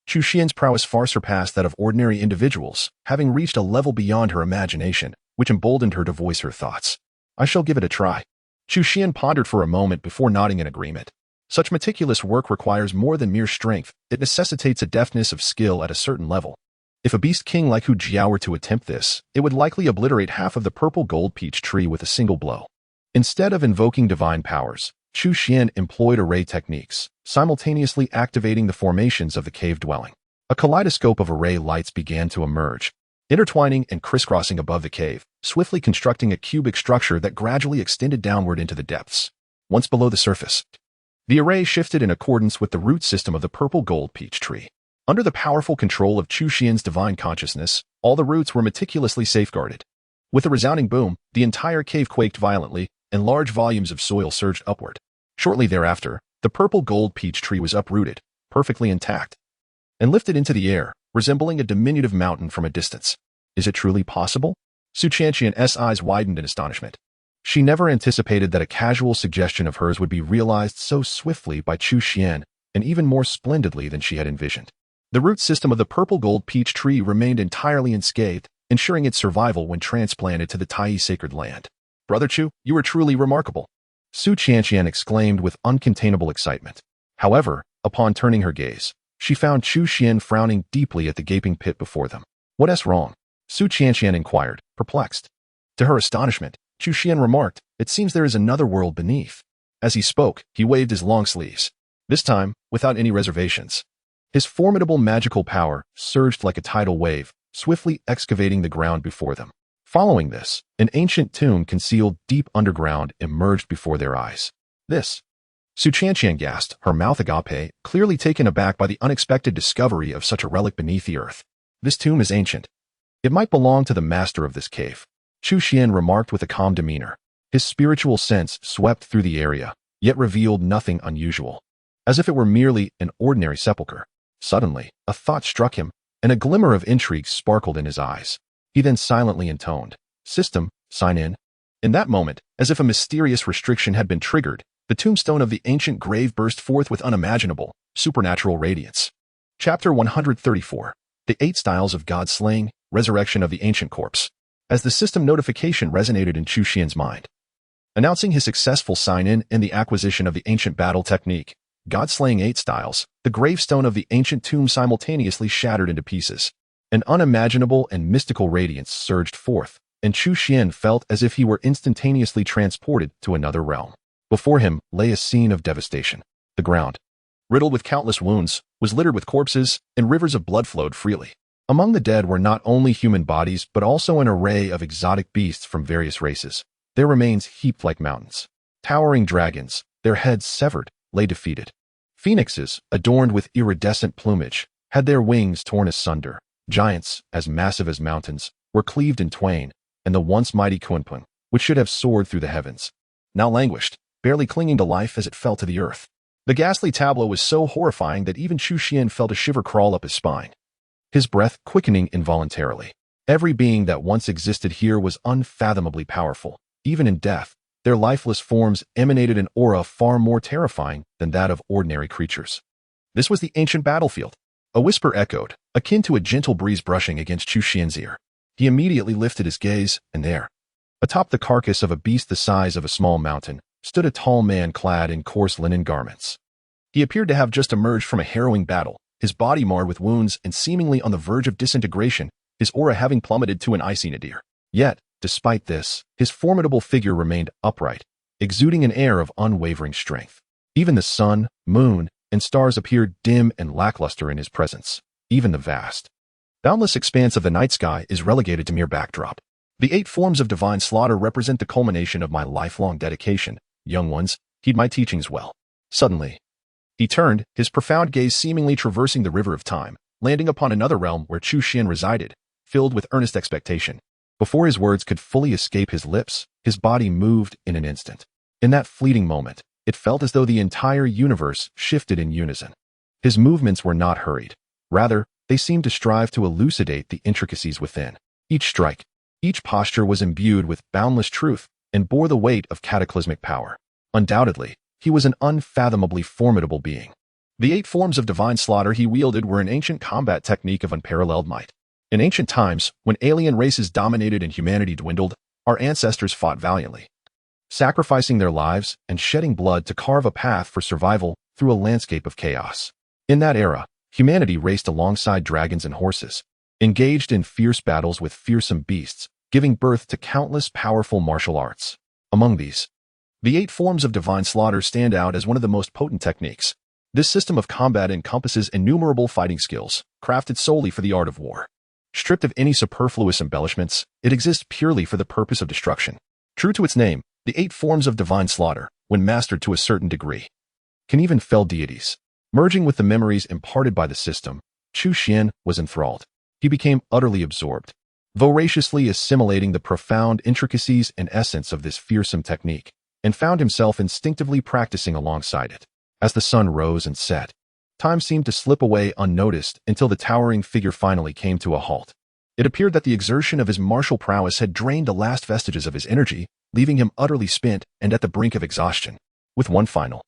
Chu Xuan's prowess far surpassed that of ordinary individuals, having reached a level beyond her imagination, which emboldened her to voice her thoughts. I shall give it a try. Chu Xuan pondered for a moment before nodding in agreement. Such meticulous work requires more than mere strength. It necessitates a deftness of skill at a certain level. If a beast king like Hu Jiao were to attempt this, it would likely obliterate half of the purple-gold peach tree with a single blow. Instead of invoking divine powers, Chu Xuan employed array techniques, simultaneously activating the formations of the cave dwelling. A kaleidoscope of array lights began to emerge, intertwining and crisscrossing above the cave, swiftly constructing a cubic structure that gradually extended downward into the depths. Once below the surface, the array shifted in accordance with the root system of the purple-gold peach tree. Under the powerful control of Chu Xuan's divine consciousness, all the roots were meticulously safeguarded. With a resounding boom, the entire cave quaked violently, and large volumes of soil surged upward. Shortly thereafter, the purple-gold peach tree was uprooted, perfectly intact, and lifted into the air, resembling a diminutive mountain from a distance. Is it truly possible? Su Qianqian's eyes widened in astonishment. She never anticipated that a casual suggestion of hers would be realized so swiftly by Chu Xuan, and even more splendidly than she had envisioned. The root system of the purple-gold peach tree remained entirely unscathed, ensuring its survival when transplanted to the Tai sacred land. Brother Chu, you are truly remarkable, Su Qianqian exclaimed with uncontainable excitement. However, upon turning her gaze, she found Chu Xuan frowning deeply at the gaping pit before them. What is wrong? Su Qianqian inquired, perplexed. To her astonishment, Chu Xuan remarked, it seems there is another world beneath. As he spoke, he waved his long sleeves. This time, without any reservations. His formidable magical power surged like a tidal wave, swiftly excavating the ground before them. Following this, an ancient tomb concealed deep underground emerged before their eyes. This, Su Qianqian gasped, her mouth agape, clearly taken aback by the unexpected discovery of such a relic beneath the earth. This tomb is ancient. It might belong to the master of this cave, Chu Xuan remarked with a calm demeanor. His spiritual sense swept through the area, yet revealed nothing unusual, as if it were merely an ordinary sepulchre. Suddenly, a thought struck him, and a glimmer of intrigue sparkled in his eyes. He then silently intoned, "System, sign in." In that moment, as if a mysterious restriction had been triggered, the tombstone of the ancient grave burst forth with unimaginable, supernatural radiance. Chapter 134. The 8 Styles of God Slaying, Resurrection of the Ancient Corpse. As the system notification resonated in Chu Xuan's mind, announcing his successful sign-in and the acquisition of the ancient battle technique, God-slaying 8 styles, the gravestone of the ancient tomb simultaneously shattered into pieces. An unimaginable and mystical radiance surged forth, and Chu Xuan felt as if he were instantaneously transported to another realm. Before him lay a scene of devastation. The ground, riddled with countless wounds, was littered with corpses, and rivers of blood flowed freely. Among the dead were not only human bodies but also an array of exotic beasts from various races. Their remains heaped like mountains. Towering dragons, their heads severed, lay defeated. Phoenixes, adorned with iridescent plumage, had their wings torn asunder, Giants, as massive as mountains, were cleaved in twain, and the once mighty Kunpeng, which should have soared through the heavens, now languished, barely clinging to life as it fell to the earth. The ghastly tableau was so horrifying that even Chu Xuan felt a shiver crawl up his spine, his breath quickening involuntarily. Every being that once existed here was unfathomably powerful. Even in death, their lifeless forms emanated an aura far more terrifying than that of ordinary creatures. This was the ancient battlefield. A whisper echoed, akin to a gentle breeze brushing against Chu Xuan's ear. He immediately lifted his gaze, and there, atop the carcass of a beast the size of a small mountain, stood a tall man clad in coarse linen garments. He appeared to have just emerged from a harrowing battle, his body marred with wounds and seemingly on the verge of disintegration, his aura having plummeted to an icy nadir. Yet, despite this, his formidable figure remained upright, exuding an air of unwavering strength. Even the sun, moon, and stars appeared dim and lackluster in his presence. Even the vast, boundless expanse of the night sky is relegated to mere backdrop. The 8 forms of divine slaughter represent the culmination of my lifelong dedication. Young ones, heed my teachings well. Suddenly, he turned, his profound gaze seemingly traversing the river of time, landing upon another realm where Chu Xuan resided, filled with earnest expectation. Before his words could fully escape his lips, his body moved in an instant. In that fleeting moment, it felt as though the entire universe shifted in unison. His movements were not hurried. Rather, they seemed to strive to elucidate the intricacies within. Each strike, each posture was imbued with boundless truth and bore the weight of cataclysmic power. Undoubtedly, he was an unfathomably formidable being. The 8 forms of divine slaughter he wielded were an ancient combat technique of unparalleled might. In ancient times, when alien races dominated and humanity dwindled, our ancestors fought valiantly, sacrificing their lives and shedding blood to carve a path for survival through a landscape of chaos. In that era, humanity raced alongside dragons and horses, engaged in fierce battles with fearsome beasts, giving birth to countless powerful martial arts. Among these, the 8 forms of divine slaughter stand out as one of the most potent techniques. This system of combat encompasses innumerable fighting skills, crafted solely for the art of war. Stripped of any superfluous embellishments, it exists purely for the purpose of destruction. True to its name, the 8 forms of divine slaughter, when mastered to a certain degree, can even fell deities. Merging with the memories imparted by the system, Chu Xuan was enthralled. He became utterly absorbed, voraciously assimilating the profound intricacies and essence of this fearsome technique, and found himself instinctively practicing alongside it. As the sun rose and set, time seemed to slip away unnoticed until the towering figure finally came to a halt. It appeared that the exertion of his martial prowess had drained the last vestiges of his energy, leaving him utterly spent and at the brink of exhaustion. With one final,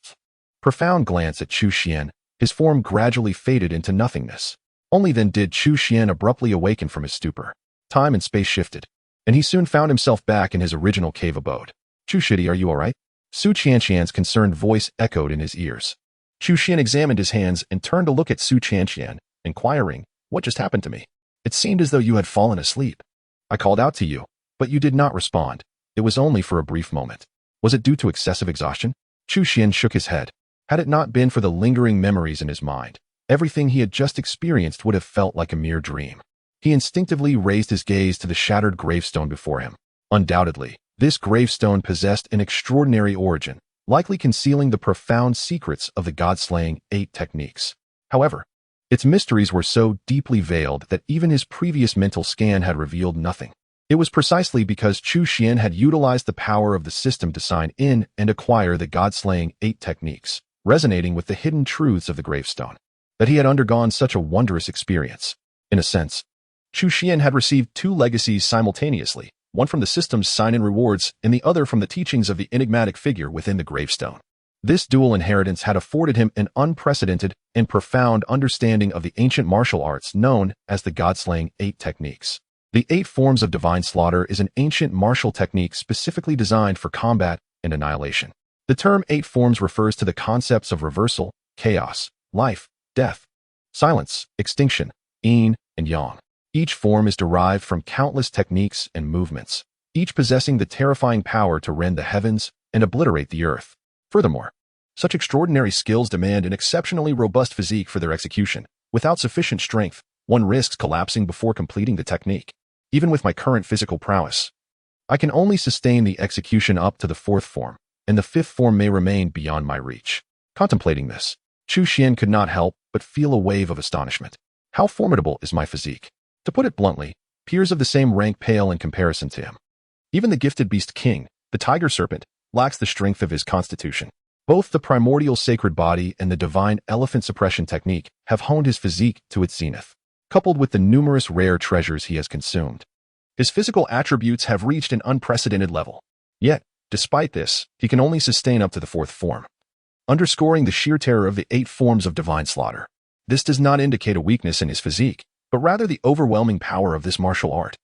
profound glance at Chu Xuan, his form gradually faded into nothingness. Only then did Chu Xuan abruptly awaken from his stupor. Time and space shifted, and he soon found himself back in his original cave abode. Chu Shidi, are you all right? Su Qianqian's concerned voice echoed in his ears. Chu Xuan examined his hands and turned to look at Su Qianqian, inquiring, "What just happened to me? It seemed as though you had fallen asleep. I called out to you, but you did not respond. It was only for a brief moment. Was it due to excessive exhaustion?" Chu Xuan shook his head. Had it not been for the lingering memories in his mind, everything he had just experienced would have felt like a mere dream. He instinctively raised his gaze to the shattered gravestone before him. Undoubtedly, this gravestone possessed an extraordinary origin, likely concealing the profound secrets of the god-slaying 8 techniques. However, its mysteries were so deeply veiled that even his previous mental scan had revealed nothing. It was precisely because Chu Xuan had utilized the power of the system to sign in and acquire the god-slaying 8 techniques, resonating with the hidden truths of the gravestone, that he had undergone such a wondrous experience. In a sense, Chu Xuan had received 2 legacies simultaneously, one from the system's sign-in rewards and the other from the teachings of the enigmatic figure within the gravestone. This dual inheritance had afforded him an unprecedented and profound understanding of the ancient martial arts known as the god-slaying 8 techniques. The 8 forms of divine slaughter is an ancient martial technique specifically designed for combat and annihilation. The term 8 forms refers to the concepts of reversal, chaos, life, death, silence, extinction, yin, and yang. Each form is derived from countless techniques and movements, each possessing the terrifying power to rend the heavens and obliterate the earth. Furthermore, such extraordinary skills demand an exceptionally robust physique for their execution. Without sufficient strength, one risks collapsing before completing the technique. Even with my current physical prowess, I can only sustain the execution up to the 4th form, and the 5th form may remain beyond my reach. Contemplating this, Chu Xuan could not help but feel a wave of astonishment. How formidable is my physique? To put it bluntly, peers of the same rank pale in comparison to him. Even the gifted beast king, the tiger serpent, lacks the strength of his constitution. Both the primordial sacred body and the divine elephant suppression technique have honed his physique to its zenith, coupled with the numerous rare treasures he has consumed. His physical attributes have reached an unprecedented level. Yet, despite this, he can only sustain up to the fourth form, underscoring the sheer terror of the 8 forms of divine slaughter. This does not indicate a weakness in his physique, but rather the overwhelming power of this martial art,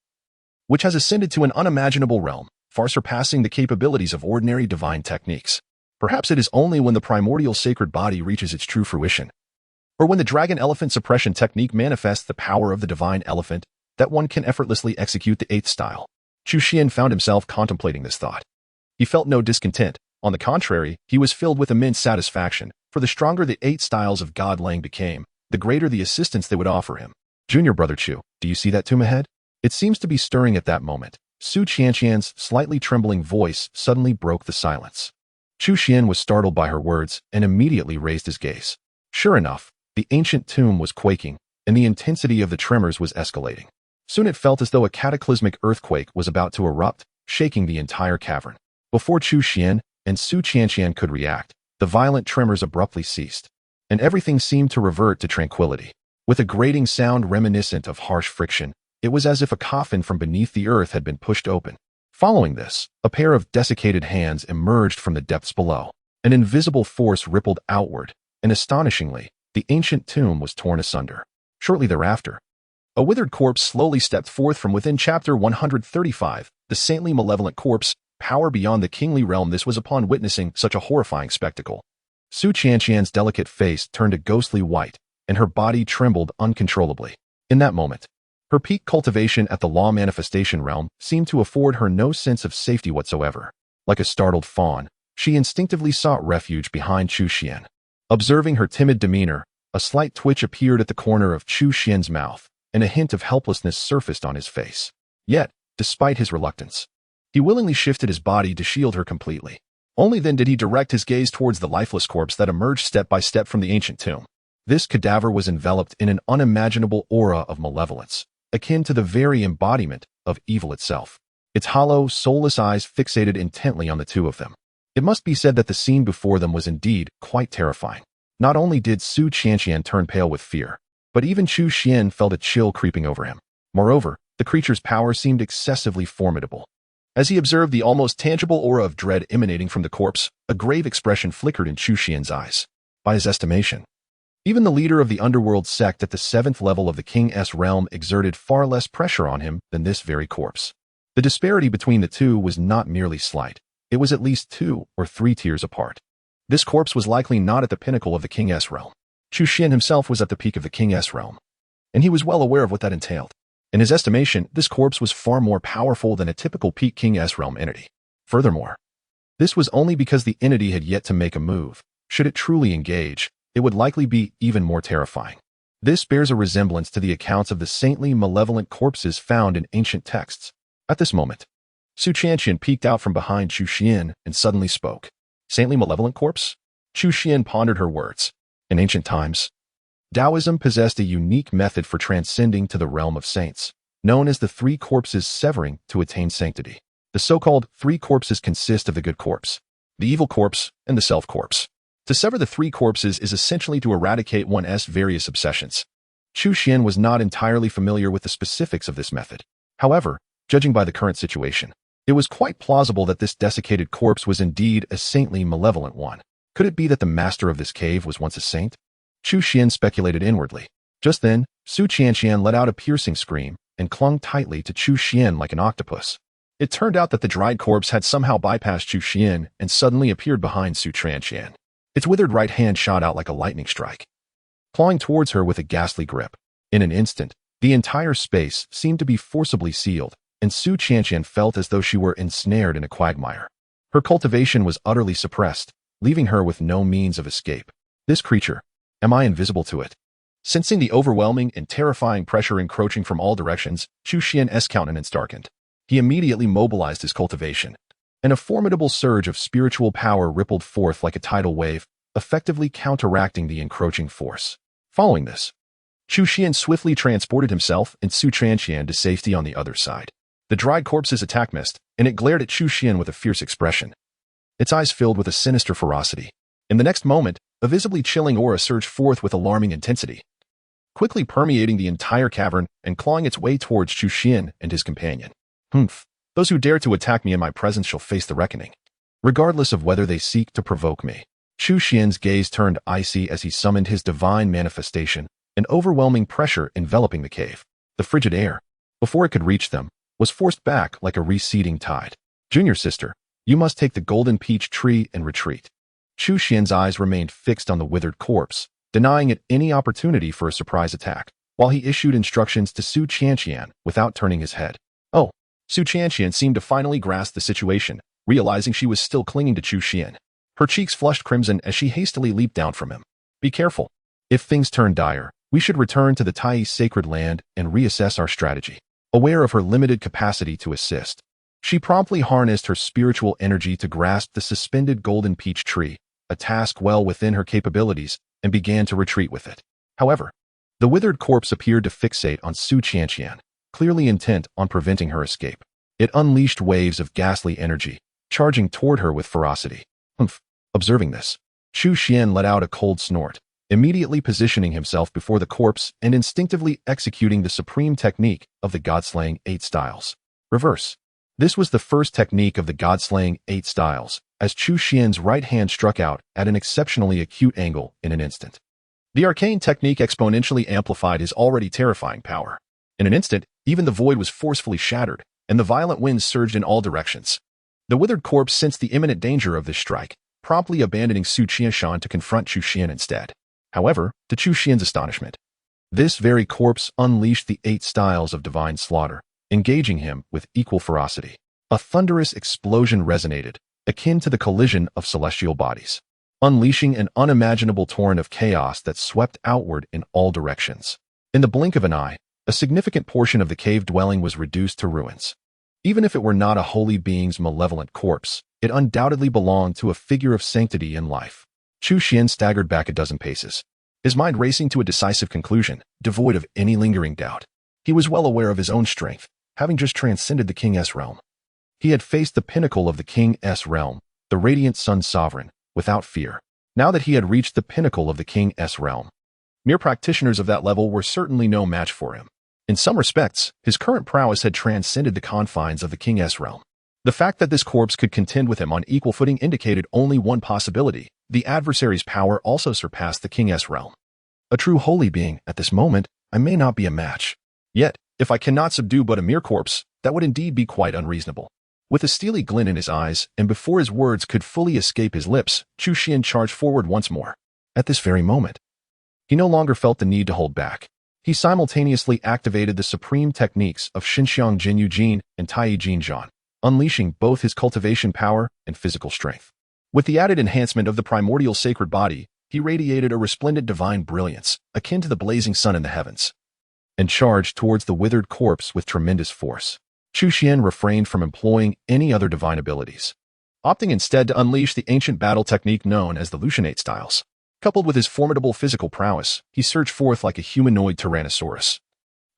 which has ascended to an unimaginable realm, far surpassing the capabilities of ordinary divine techniques. Perhaps it is only when the primordial sacred body reaches its true fruition, or when the dragon elephant suppression technique manifests the power of the divine elephant, that one can effortlessly execute the 8th style. Chu Xuan found himself contemplating this thought. He felt no discontent. On the contrary, he was filled with immense satisfaction, for the stronger the 8 styles of God Lang became, the greater the assistance they would offer him. Junior brother Chu, do you see that tomb ahead? It seems to be stirring at that moment. Su Qianqian's slightly trembling voice suddenly broke the silence. Chu Xuan was startled by her words and immediately raised his gaze. Sure enough, the ancient tomb was quaking, and the intensity of the tremors was escalating. Soon it felt as though a cataclysmic earthquake was about to erupt, shaking the entire cavern. Before Chu Xuan and Su Qianqian could react, the violent tremors abruptly ceased, and everything seemed to revert to tranquility. With a grating sound reminiscent of harsh friction, it was as if a coffin from beneath the earth had been pushed open. Following this, a pair of desiccated hands emerged from the depths below. An invisible force rippled outward, and astonishingly, the ancient tomb was torn asunder. Shortly thereafter, a withered corpse slowly stepped forth from within. Chapter 135, the saintly malevolent corpse, power beyond the kingly realm. This was upon witnessing such a horrifying spectacle. Su Qianqian's delicate face turned a ghostly white, and her body trembled uncontrollably. In that moment, her peak cultivation at the law manifestation realm seemed to afford her no sense of safety whatsoever. Like a startled fawn, she instinctively sought refuge behind Chu Xuan. Observing her timid demeanor, a slight twitch appeared at the corner of Chu Xuan's mouth, and a hint of helplessness surfaced on his face. Yet, despite his reluctance, he willingly shifted his body to shield her completely. Only then did he direct his gaze towards the lifeless corpse that emerged step by step from the ancient tomb. This cadaver was enveloped in an unimaginable aura of malevolence, akin to the very embodiment of evil itself. Its hollow, soulless eyes fixated intently on the two of them. It must be said that the scene before them was indeed quite terrifying. Not only did Su Qianqian turn pale with fear, but even Chu Xuan felt a chill creeping over him. Moreover, the creature's power seemed excessively formidable. As he observed the almost tangible aura of dread emanating from the corpse, a grave expression flickered in Chu Xuan's eyes. By his estimation, even the leader of the underworld sect at the 7th level of the King's realm exerted far less pressure on him than this very corpse. The disparity between the two was not merely slight. It was at least 2 or 3 tiers apart. This corpse was likely not at the pinnacle of the King's realm. Chu Xuan himself was at the peak of the King's realm, and he was well aware of what that entailed. In his estimation, this corpse was far more powerful than a typical peak King's realm entity. Furthermore, this was only because the entity had yet to make a move. Should it truly engage, it would likely be even more terrifying. This bears a resemblance to the accounts of the saintly, malevolent corpses found in ancient texts. At this moment, Su Qianqian peeked out from behind Chu Xuan and suddenly spoke. Saintly malevolent corpse? Chu Xuan pondered her words. In ancient times, Taoism possessed a unique method for transcending to the realm of saints, known as the 3 corpses severing to attain sanctity. The so-called 3 corpses consist of the good corpse, the evil corpse, and the self corpse. To sever the 3 corpses is essentially to eradicate one's various obsessions. Chu Xuan was not entirely familiar with the specifics of this method. However, judging by the current situation, it was quite plausible that this desiccated corpse was indeed a saintly malevolent one. Could it be that the master of this cave was once a saint? Chu Xuan speculated inwardly. Just then, Su Qianqian let out a piercing scream and clung tightly to Chu Xuan like an octopus. It turned out that the dried corpse had somehow bypassed Chu Xuan and suddenly appeared behind Su Qianqian. Its withered right hand shot out like a lightning strike, clawing towards her with a ghastly grip. In an instant, the entire space seemed to be forcibly sealed, and Su Qianqian felt as though she were ensnared in a quagmire. Her cultivation was utterly suppressed, leaving her with no means of escape. This creature, am I invisible to it? Sensing the overwhelming and terrifying pressure encroaching from all directions, Chu Xuan's countenance darkened. He immediately mobilized his cultivation, and a formidable surge of spiritual power rippled forth like a tidal wave, effectively counteracting the encroaching force. Following this, Chu Xuan swiftly transported himself and Su Tianqian to safety on the other side. The dried corpse's attack missed, and it glared at Chu Xuan with a fierce expression. Its eyes filled with a sinister ferocity. In the next moment, a visibly chilling aura surged forth with alarming intensity, quickly permeating the entire cavern and clawing its way towards Chu Xuan and his companion. Humph! Those who dare to attack me in my presence shall face the reckoning, regardless of whether they seek to provoke me. Chu Xuan's gaze turned icy as he summoned his divine manifestation, an overwhelming pressure enveloping the cave. The frigid air, before it could reach them, was forced back like a receding tide. Junior sister, you must take the golden peach tree and retreat. Chu Xuan's eyes remained fixed on the withered corpse, denying it any opportunity for a surprise attack, while he issued instructions to Su Tianqian without turning his head. Oh, Su Tianqian seemed to finally grasp the situation, realizing she was still clinging to Chu Xuan. Her cheeks flushed crimson as she hastily leaped down from him. Be careful. If things turn dire, we should return to the Tai sacred land and reassess our strategy. Aware of her limited capacity to assist, she promptly harnessed her spiritual energy to grasp the suspended golden peach tree, a task well within her capabilities, and began to retreat with it. However, the withered corpse appeared to fixate on Su Tianqian, clearly intent on preventing her escape. It unleashed waves of ghastly energy, charging toward her with ferocity. Humph! Observing this, Chu Xuan let out a cold snort, immediately positioning himself before the corpse and instinctively executing the supreme technique of the God-slaying 8 styles. Reverse. This was the first technique of the God-slaying 8 styles, as Chu Xuan's right hand struck out at an exceptionally acute angle in an instant. The arcane technique exponentially amplified his already terrifying power. In an instant, even the void was forcefully shattered, and the violent winds surged in all directions. The withered corpse sensed the imminent danger of this strike, promptly abandoning Su Tianqian to confront Chu Xuan instead. However, to Chu Xuan's astonishment, this very corpse unleashed the 8 styles of divine slaughter, engaging him with equal ferocity. A thunderous explosion resonated, akin to the collision of celestial bodies, unleashing an unimaginable torrent of chaos that swept outward in all directions. In the blink of an eye, a significant portion of the cave dwelling was reduced to ruins. Even if it were not a holy being's malevolent corpse, it undoubtedly belonged to a figure of sanctity and life. Chu Xuan staggered back a dozen paces, his mind racing to a decisive conclusion, devoid of any lingering doubt. He was well aware of his own strength, having just transcended the King's realm. He had faced the pinnacle of the King's realm, the radiant Sun Sovereign, without fear. Now that he had reached the pinnacle of the King's realm, mere practitioners of that level were certainly no match for him. In some respects, his current prowess had transcended the confines of the King's realm. The fact that this corpse could contend with him on equal footing indicated only one possibility: the adversary's power also surpassed the King's realm. A true holy being, at this moment, I may not be a match. Yet, if I cannot subdue but a mere corpse, that would indeed be quite unreasonable. With a steely glint in his eyes, and before his words could fully escape his lips, Chu Xuan charged forward once more. At this very moment, he no longer felt the need to hold back. He simultaneously activated the supreme techniques of Xinxiang Jinyu Jin and Tai Jin Zhan, unleashing both his cultivation power and physical strength. With the added enhancement of the primordial sacred body, he radiated a resplendent divine brilliance, akin to the blazing sun in the heavens, and charged towards the withered corpse with tremendous force. Chu Xuan refrained from employing any other divine abilities, opting instead to unleash the ancient battle technique known as the Lucianate styles. Coupled with his formidable physical prowess, he surged forth like a humanoid tyrannosaurus,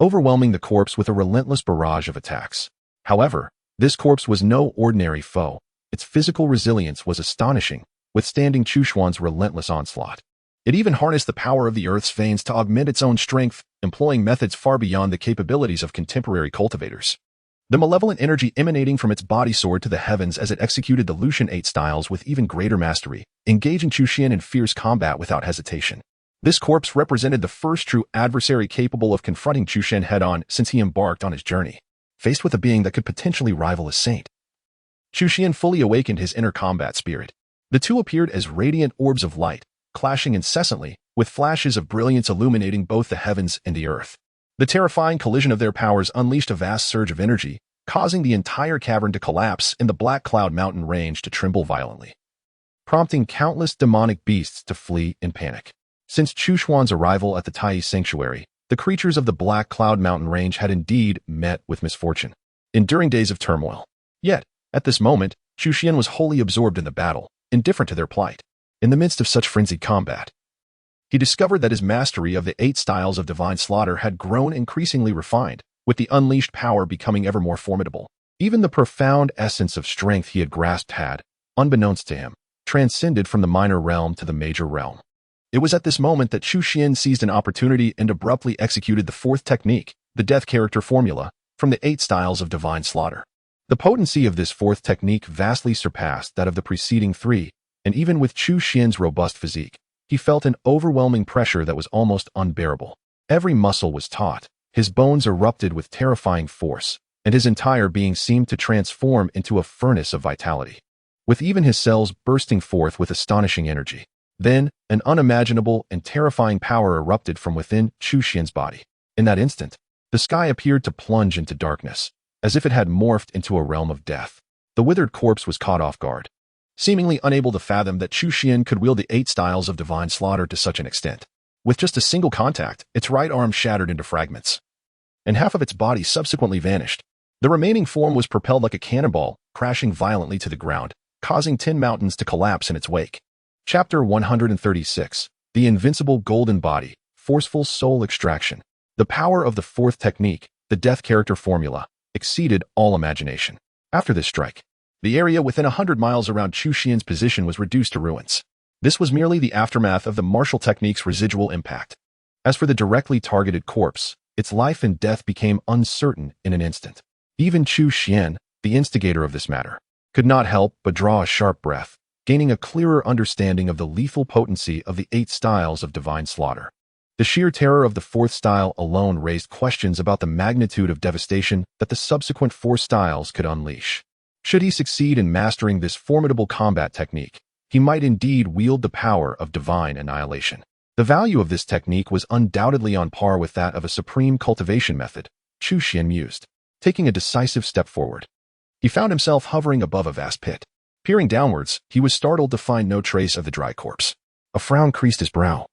overwhelming the corpse with a relentless barrage of attacks. However, this corpse was no ordinary foe. Its physical resilience was astonishing, withstanding Chu Xuan's relentless onslaught. It even harnessed the power of the earth's veins to augment its own strength, employing methods far beyond the capabilities of contemporary cultivators. The malevolent energy emanating from its body soared to the heavens as it executed the Lucianate styles with even greater mastery, engaging Chu Xuan in fierce combat without hesitation. This corpse represented the first true adversary capable of confronting Chu Xuan head-on since he embarked on his journey. Faced with a being that could potentially rival a saint, Chu Xuan fully awakened his inner combat spirit. The two appeared as radiant orbs of light, clashing incessantly, with flashes of brilliance illuminating both the heavens and the earth. The terrifying collision of their powers unleashed a vast surge of energy, causing the entire cavern to collapse and the Black Cloud Mountain range to tremble violently, prompting countless demonic beasts to flee in panic. Since Chu Xuan's arrival at the Tai Sanctuary, the creatures of the Black Cloud Mountain range had indeed met with misfortune, enduring days of turmoil. Yet, at this moment, Chu Xuan was wholly absorbed in the battle, indifferent to their plight. In the midst of such frenzied combat, he discovered that his mastery of the 8 styles of divine slaughter had grown increasingly refined, with the unleashed power becoming ever more formidable. Even the profound essence of strength he had grasped had, unbeknownst to him, transcended from the minor realm to the major realm. It was at this moment that Chu Xuan seized an opportunity and abruptly executed the 4th technique, the death character formula, from the 8 styles of divine slaughter. The potency of this 4th technique vastly surpassed that of the preceding 3, and even with Chu Xuan's robust physique, he felt an overwhelming pressure that was almost unbearable. Every muscle was taut, his bones erupted with terrifying force, and his entire being seemed to transform into a furnace of vitality, with even his cells bursting forth with astonishing energy. Then, an unimaginable and terrifying power erupted from within Chu Xuan's body. In that instant, the sky appeared to plunge into darkness, as if it had morphed into a realm of death. The withered corpse was caught off guard, seemingly unable to fathom that Chu Xuan could wield the 8 styles of divine slaughter to such an extent. With just a single contact, its right arm shattered into fragments, and half of its body subsequently vanished. The remaining form was propelled like a cannonball, crashing violently to the ground, causing 10 mountains to collapse in its wake. Chapter 136. The Invincible Golden Body, Forceful Soul Extraction. The power of the 4th technique, the death character formula, exceeded all imagination. After this strike, the area within 100 miles around Chu Xuan's position was reduced to ruins. This was merely the aftermath of the martial technique's residual impact. As for the directly targeted corpse, its life and death became uncertain in an instant. Even Chu Xuan, the instigator of this matter, could not help but draw a sharp breath, gaining a clearer understanding of the lethal potency of the 8 styles of divine slaughter. The sheer terror of the 4th style alone raised questions about the magnitude of devastation that the subsequent 4 styles could unleash. Should he succeed in mastering this formidable combat technique, he might indeed wield the power of divine annihilation. The value of this technique was undoubtedly on par with that of a supreme cultivation method, Chu Xuan mused. Taking a decisive step forward, he found himself hovering above a vast pit. Peering downwards, he was startled to find no trace of the dry corpse. A frown creased his brow.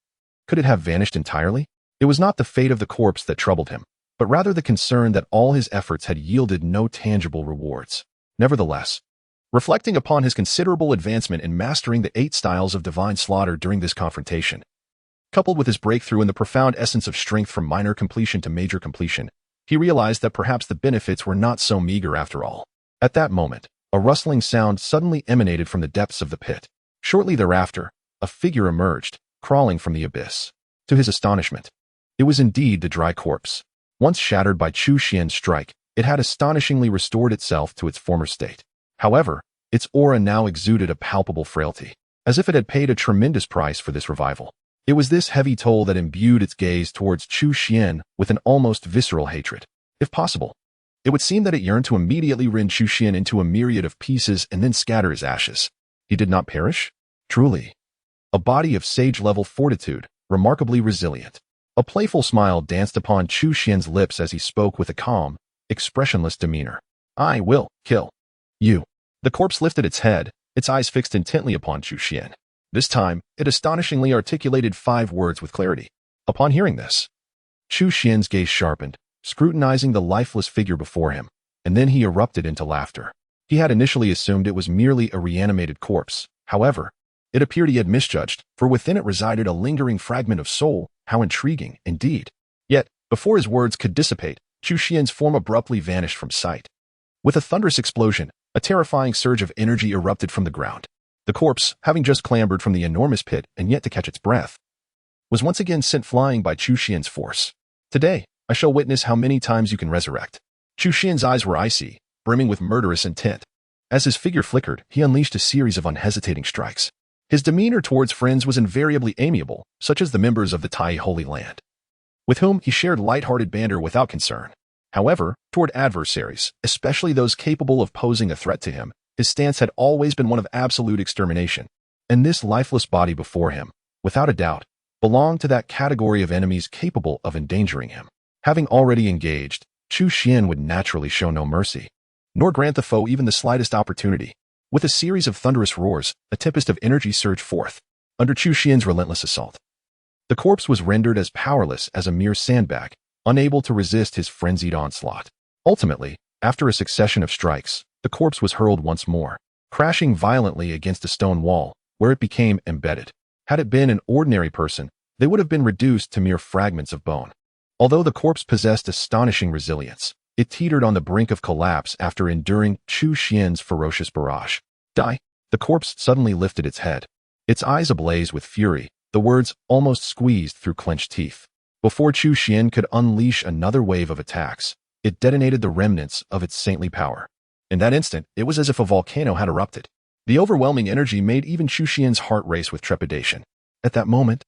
Could it have vanished entirely? It was not the fate of the corpse that troubled him, but rather the concern that all his efforts had yielded no tangible rewards. Nevertheless, reflecting upon his considerable advancement in mastering the 8 styles of divine slaughter during this confrontation, coupled with his breakthrough in the profound essence of strength from minor completion to major completion, he realized that perhaps the benefits were not so meager after all. At that moment, a rustling sound suddenly emanated from the depths of the pit. Shortly thereafter, a figure emerged, crawling from the abyss. To his astonishment, it was indeed the dry corpse. Once shattered by Chu Xuan's strike, it had astonishingly restored itself to its former state. However, its aura now exuded a palpable frailty, as if it had paid a tremendous price for this revival. It was this heavy toll that imbued its gaze towards Chu Xuan with an almost visceral hatred. If possible, it would seem that it yearned to immediately rend Chu Xuan into a myriad of pieces and then scatter his ashes. He did not perish? Truly. A body of sage-level fortitude, remarkably resilient. A playful smile danced upon Chu Xuan's lips as he spoke with a calm, expressionless demeanor. I will kill you. The corpse lifted its head, its eyes fixed intently upon Chu Xuan. This time, it astonishingly articulated 5 words with clarity. Upon hearing this, Chu Xuan's gaze sharpened, scrutinizing the lifeless figure before him, and then he erupted into laughter. He had initially assumed it was merely a reanimated corpse. However, it appeared he had misjudged, for within it resided a lingering fragment of soul. How intriguing, indeed. Yet, before his words could dissipate, Chu Xuan's form abruptly vanished from sight. With a thunderous explosion, a terrifying surge of energy erupted from the ground. The corpse, having just clambered from the enormous pit and yet to catch its breath, was once again sent flying by Chu Xuan's force. Today, I shall witness how many times you can resurrect. Chu Xuan's eyes were icy, brimming with murderous intent. As his figure flickered, he unleashed a series of unhesitating strikes. His demeanor towards friends was invariably amiable, such as the members of the Tai Holy Land, with whom he shared light-hearted banter without concern. However, toward adversaries, especially those capable of posing a threat to him, his stance had always been one of absolute extermination. And this lifeless body before him, without a doubt, belonged to that category of enemies capable of endangering him. Having already engaged, Chu Xuan would naturally show no mercy, nor grant the foe even the slightest opportunity. With a series of thunderous roars, a tempest of energy surged forth, under Chu Xuan's relentless assault. The corpse was rendered as powerless as a mere sandbag, unable to resist his frenzied onslaught. Ultimately, after a succession of strikes, the corpse was hurled once more, crashing violently against a stone wall, where it became embedded. Had it been an ordinary person, they would have been reduced to mere fragments of bone. Although the corpse possessed astonishing resilience, it teetered on the brink of collapse after enduring Chu Xuan's ferocious barrage. Die! The corpse suddenly lifted its head, its eyes ablaze with fury, the words almost squeezed through clenched teeth. Before Chu Xuan could unleash another wave of attacks, it detonated the remnants of its saintly power. In that instant, it was as if a volcano had erupted. The overwhelming energy made even Chu Xuan's heart race with trepidation. At that moment,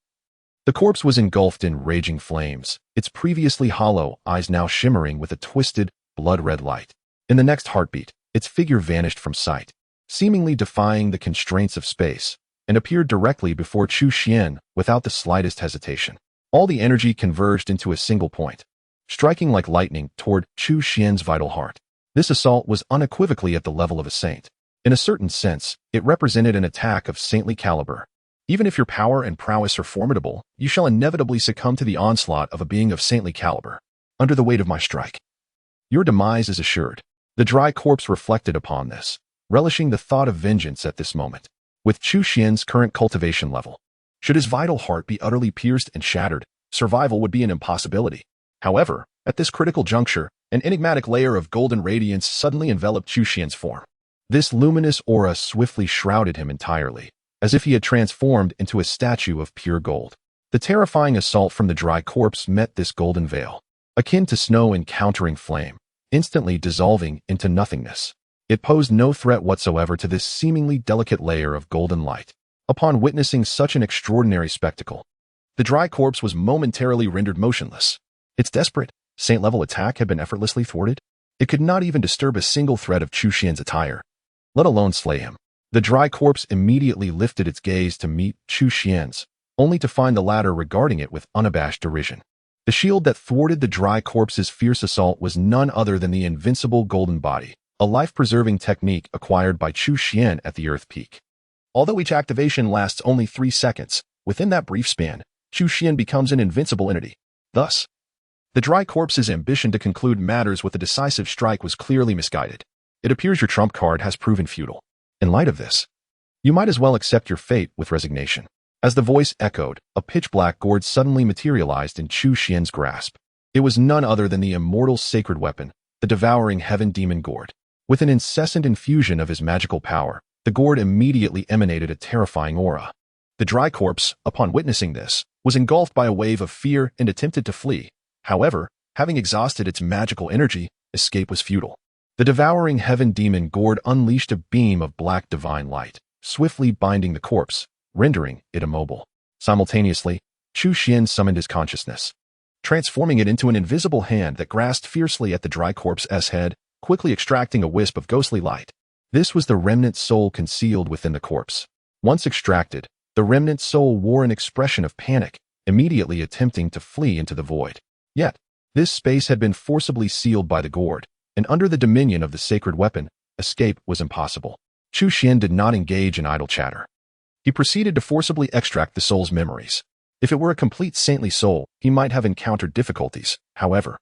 the corpse was engulfed in raging flames, its previously hollow eyes now shimmering with a twisted, blood-red light. In the next heartbeat, its figure vanished from sight, seemingly defying the constraints of space, and appeared directly before Chu Xuan without the slightest hesitation. All the energy converged into a single point, striking like lightning toward Chu Xuan's vital heart. This assault was unequivocally at the level of a saint. In a certain sense, it represented an attack of saintly caliber. Even if your power and prowess are formidable, you shall inevitably succumb to the onslaught of a being of saintly caliber. Under the weight of my strike, your demise is assured. The dry corpse reflected upon this, relishing the thought of vengeance at this moment. With Chu Xuan's current cultivation level, should his vital heart be utterly pierced and shattered, survival would be an impossibility. However, at this critical juncture, an enigmatic layer of golden radiance suddenly enveloped Chu Xuan's form. This luminous aura swiftly shrouded him entirely, as if he had transformed into a statue of pure gold. The terrifying assault from the dry corpse met this golden veil, akin to snow encountering flame, instantly dissolving into nothingness. It posed no threat whatsoever to this seemingly delicate layer of golden light. Upon witnessing such an extraordinary spectacle, the dry corpse was momentarily rendered motionless. Its desperate, saint-level attack had been effortlessly thwarted. It could not even disturb a single thread of Chu Xuan's attire, let alone slay him. The dry corpse immediately lifted its gaze to meet Chu Xuan's, only to find the latter regarding it with unabashed derision. The shield that thwarted the dry corpse's fierce assault was none other than the invincible golden body, a life-preserving technique acquired by Chu Xuan at the Earth Peak. Although each activation lasts only 3 seconds, within that brief span, Chu Xuan becomes an invincible entity. Thus, the dry corpse's ambition to conclude matters with a decisive strike was clearly misguided. It appears your trump card has proven futile. In light of this, you might as well accept your fate with resignation. As the voice echoed, a pitch-black gourd suddenly materialized in Chu Xuan's grasp. It was none other than the immortal sacred weapon, the devouring heaven demon gourd. With an incessant infusion of his magical power, the gourd immediately emanated a terrifying aura. The dry corpse, upon witnessing this, was engulfed by a wave of fear and attempted to flee. However, having exhausted its magical energy, escape was futile. The devouring heaven demon gourd unleashed a beam of black divine light, swiftly binding the corpse, rendering it immobile. Simultaneously, Chu Xuan summoned his consciousness, transforming it into an invisible hand that grasped fiercely at the dry corpse's head, quickly extracting a wisp of ghostly light. This was the remnant soul concealed within the corpse. Once extracted, the remnant soul wore an expression of panic, immediately attempting to flee into the void. Yet, this space had been forcibly sealed by the gourd, and under the dominion of the sacred weapon, escape was impossible. Chu Xuan did not engage in idle chatter. He proceeded to forcibly extract the soul's memories. If it were a complete saintly soul, he might have encountered difficulties. However,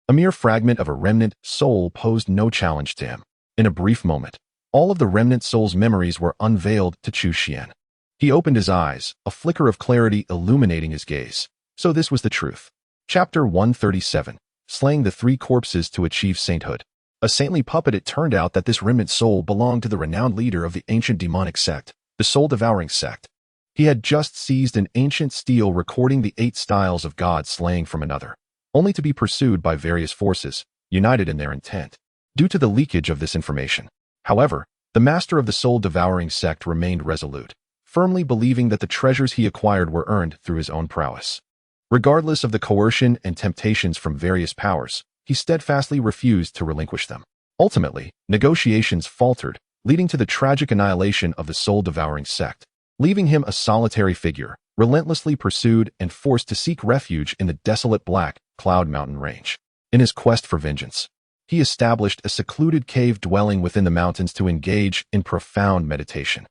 a mere fragment of a remnant soul posed no challenge to him. In a brief moment, all of the remnant soul's memories were unveiled to Chu Xuan. He opened his eyes, a flicker of clarity illuminating his gaze. So this was the truth. Chapter 137, Slaying the 3 Corpses to Achieve Sainthood. A saintly puppet, it turned out that this remnant soul belonged to the renowned leader of the ancient demonic sect, the soul-devouring sect. He had just seized an ancient stele recording the 8 styles of God slaying from another, only to be pursued by various forces, united in their intent, due to the leakage of this information. However, the master of the soul-devouring sect remained resolute, firmly believing that the treasures he acquired were earned through his own prowess. Regardless of the coercion and temptations from various powers, he steadfastly refused to relinquish them. Ultimately, negotiations faltered, leading to the tragic annihilation of the soul-devouring sect, leaving him a solitary figure, relentlessly pursued and forced to seek refuge in the desolate Black Cloud Mountain range. In his quest for vengeance, he established a secluded cave dwelling within the mountains to engage in profound meditation.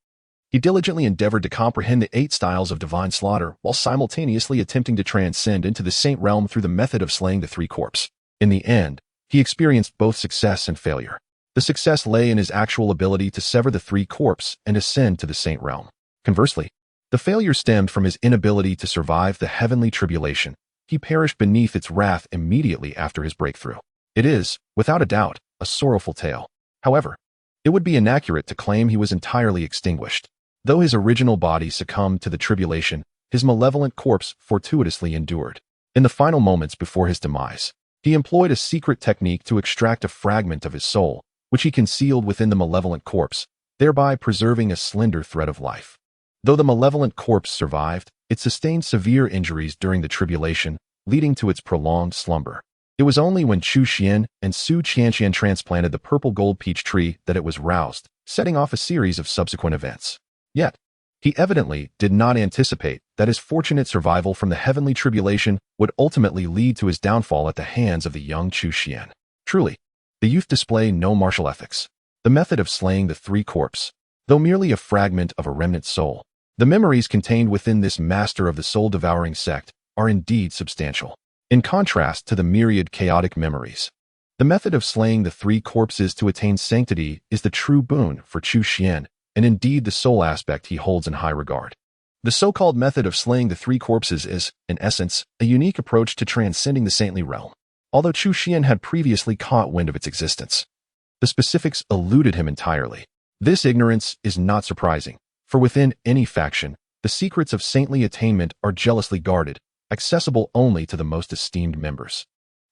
He diligently endeavored to comprehend the 8 styles of divine slaughter while simultaneously attempting to transcend into the saint realm through the method of slaying the 3 corpses. In the end, he experienced both success and failure. The success lay in his actual ability to sever the 3 corpses and ascend to the saint realm. Conversely, The failure stemmed from his inability to survive the heavenly tribulation. He perished beneath its wrath immediately after his breakthrough. It is, without a doubt, a sorrowful tale. However, it would be inaccurate to claim he was entirely extinguished. Though his original body succumbed to the tribulation, his malevolent corpse fortuitously endured. In the final moments before his demise, he employed a secret technique to extract a fragment of his soul, which he concealed within the malevolent corpse, thereby preserving a slender thread of life. Though the malevolent corpse survived, it sustained severe injuries during the tribulation, leading to its prolonged slumber. It was only when Chu Xuan and Su Qianqian transplanted the purple gold peach tree that it was roused, setting off a series of subsequent events. Yet, he evidently did not anticipate that his fortunate survival from the heavenly tribulation would ultimately lead to his downfall at the hands of the young Chu Xuan. Truly, the youth display no martial ethics. The method of slaying the three corpse, though merely a fragment of a remnant soul, the memories contained within this master of the soul-devouring sect are indeed substantial. In contrast to the myriad chaotic memories, the method of slaying the three corpses to attain sanctity is the true boon for Chu Xuan, and indeed the soul aspect he holds in high regard. The so-called method of slaying the three corpses is, in essence, a unique approach to transcending the saintly realm. Although Chu Xuan had previously caught wind of its existence, the specifics eluded him entirely. This ignorance is not surprising, for within any faction, the secrets of saintly attainment are jealously guarded, accessible only to the most esteemed members.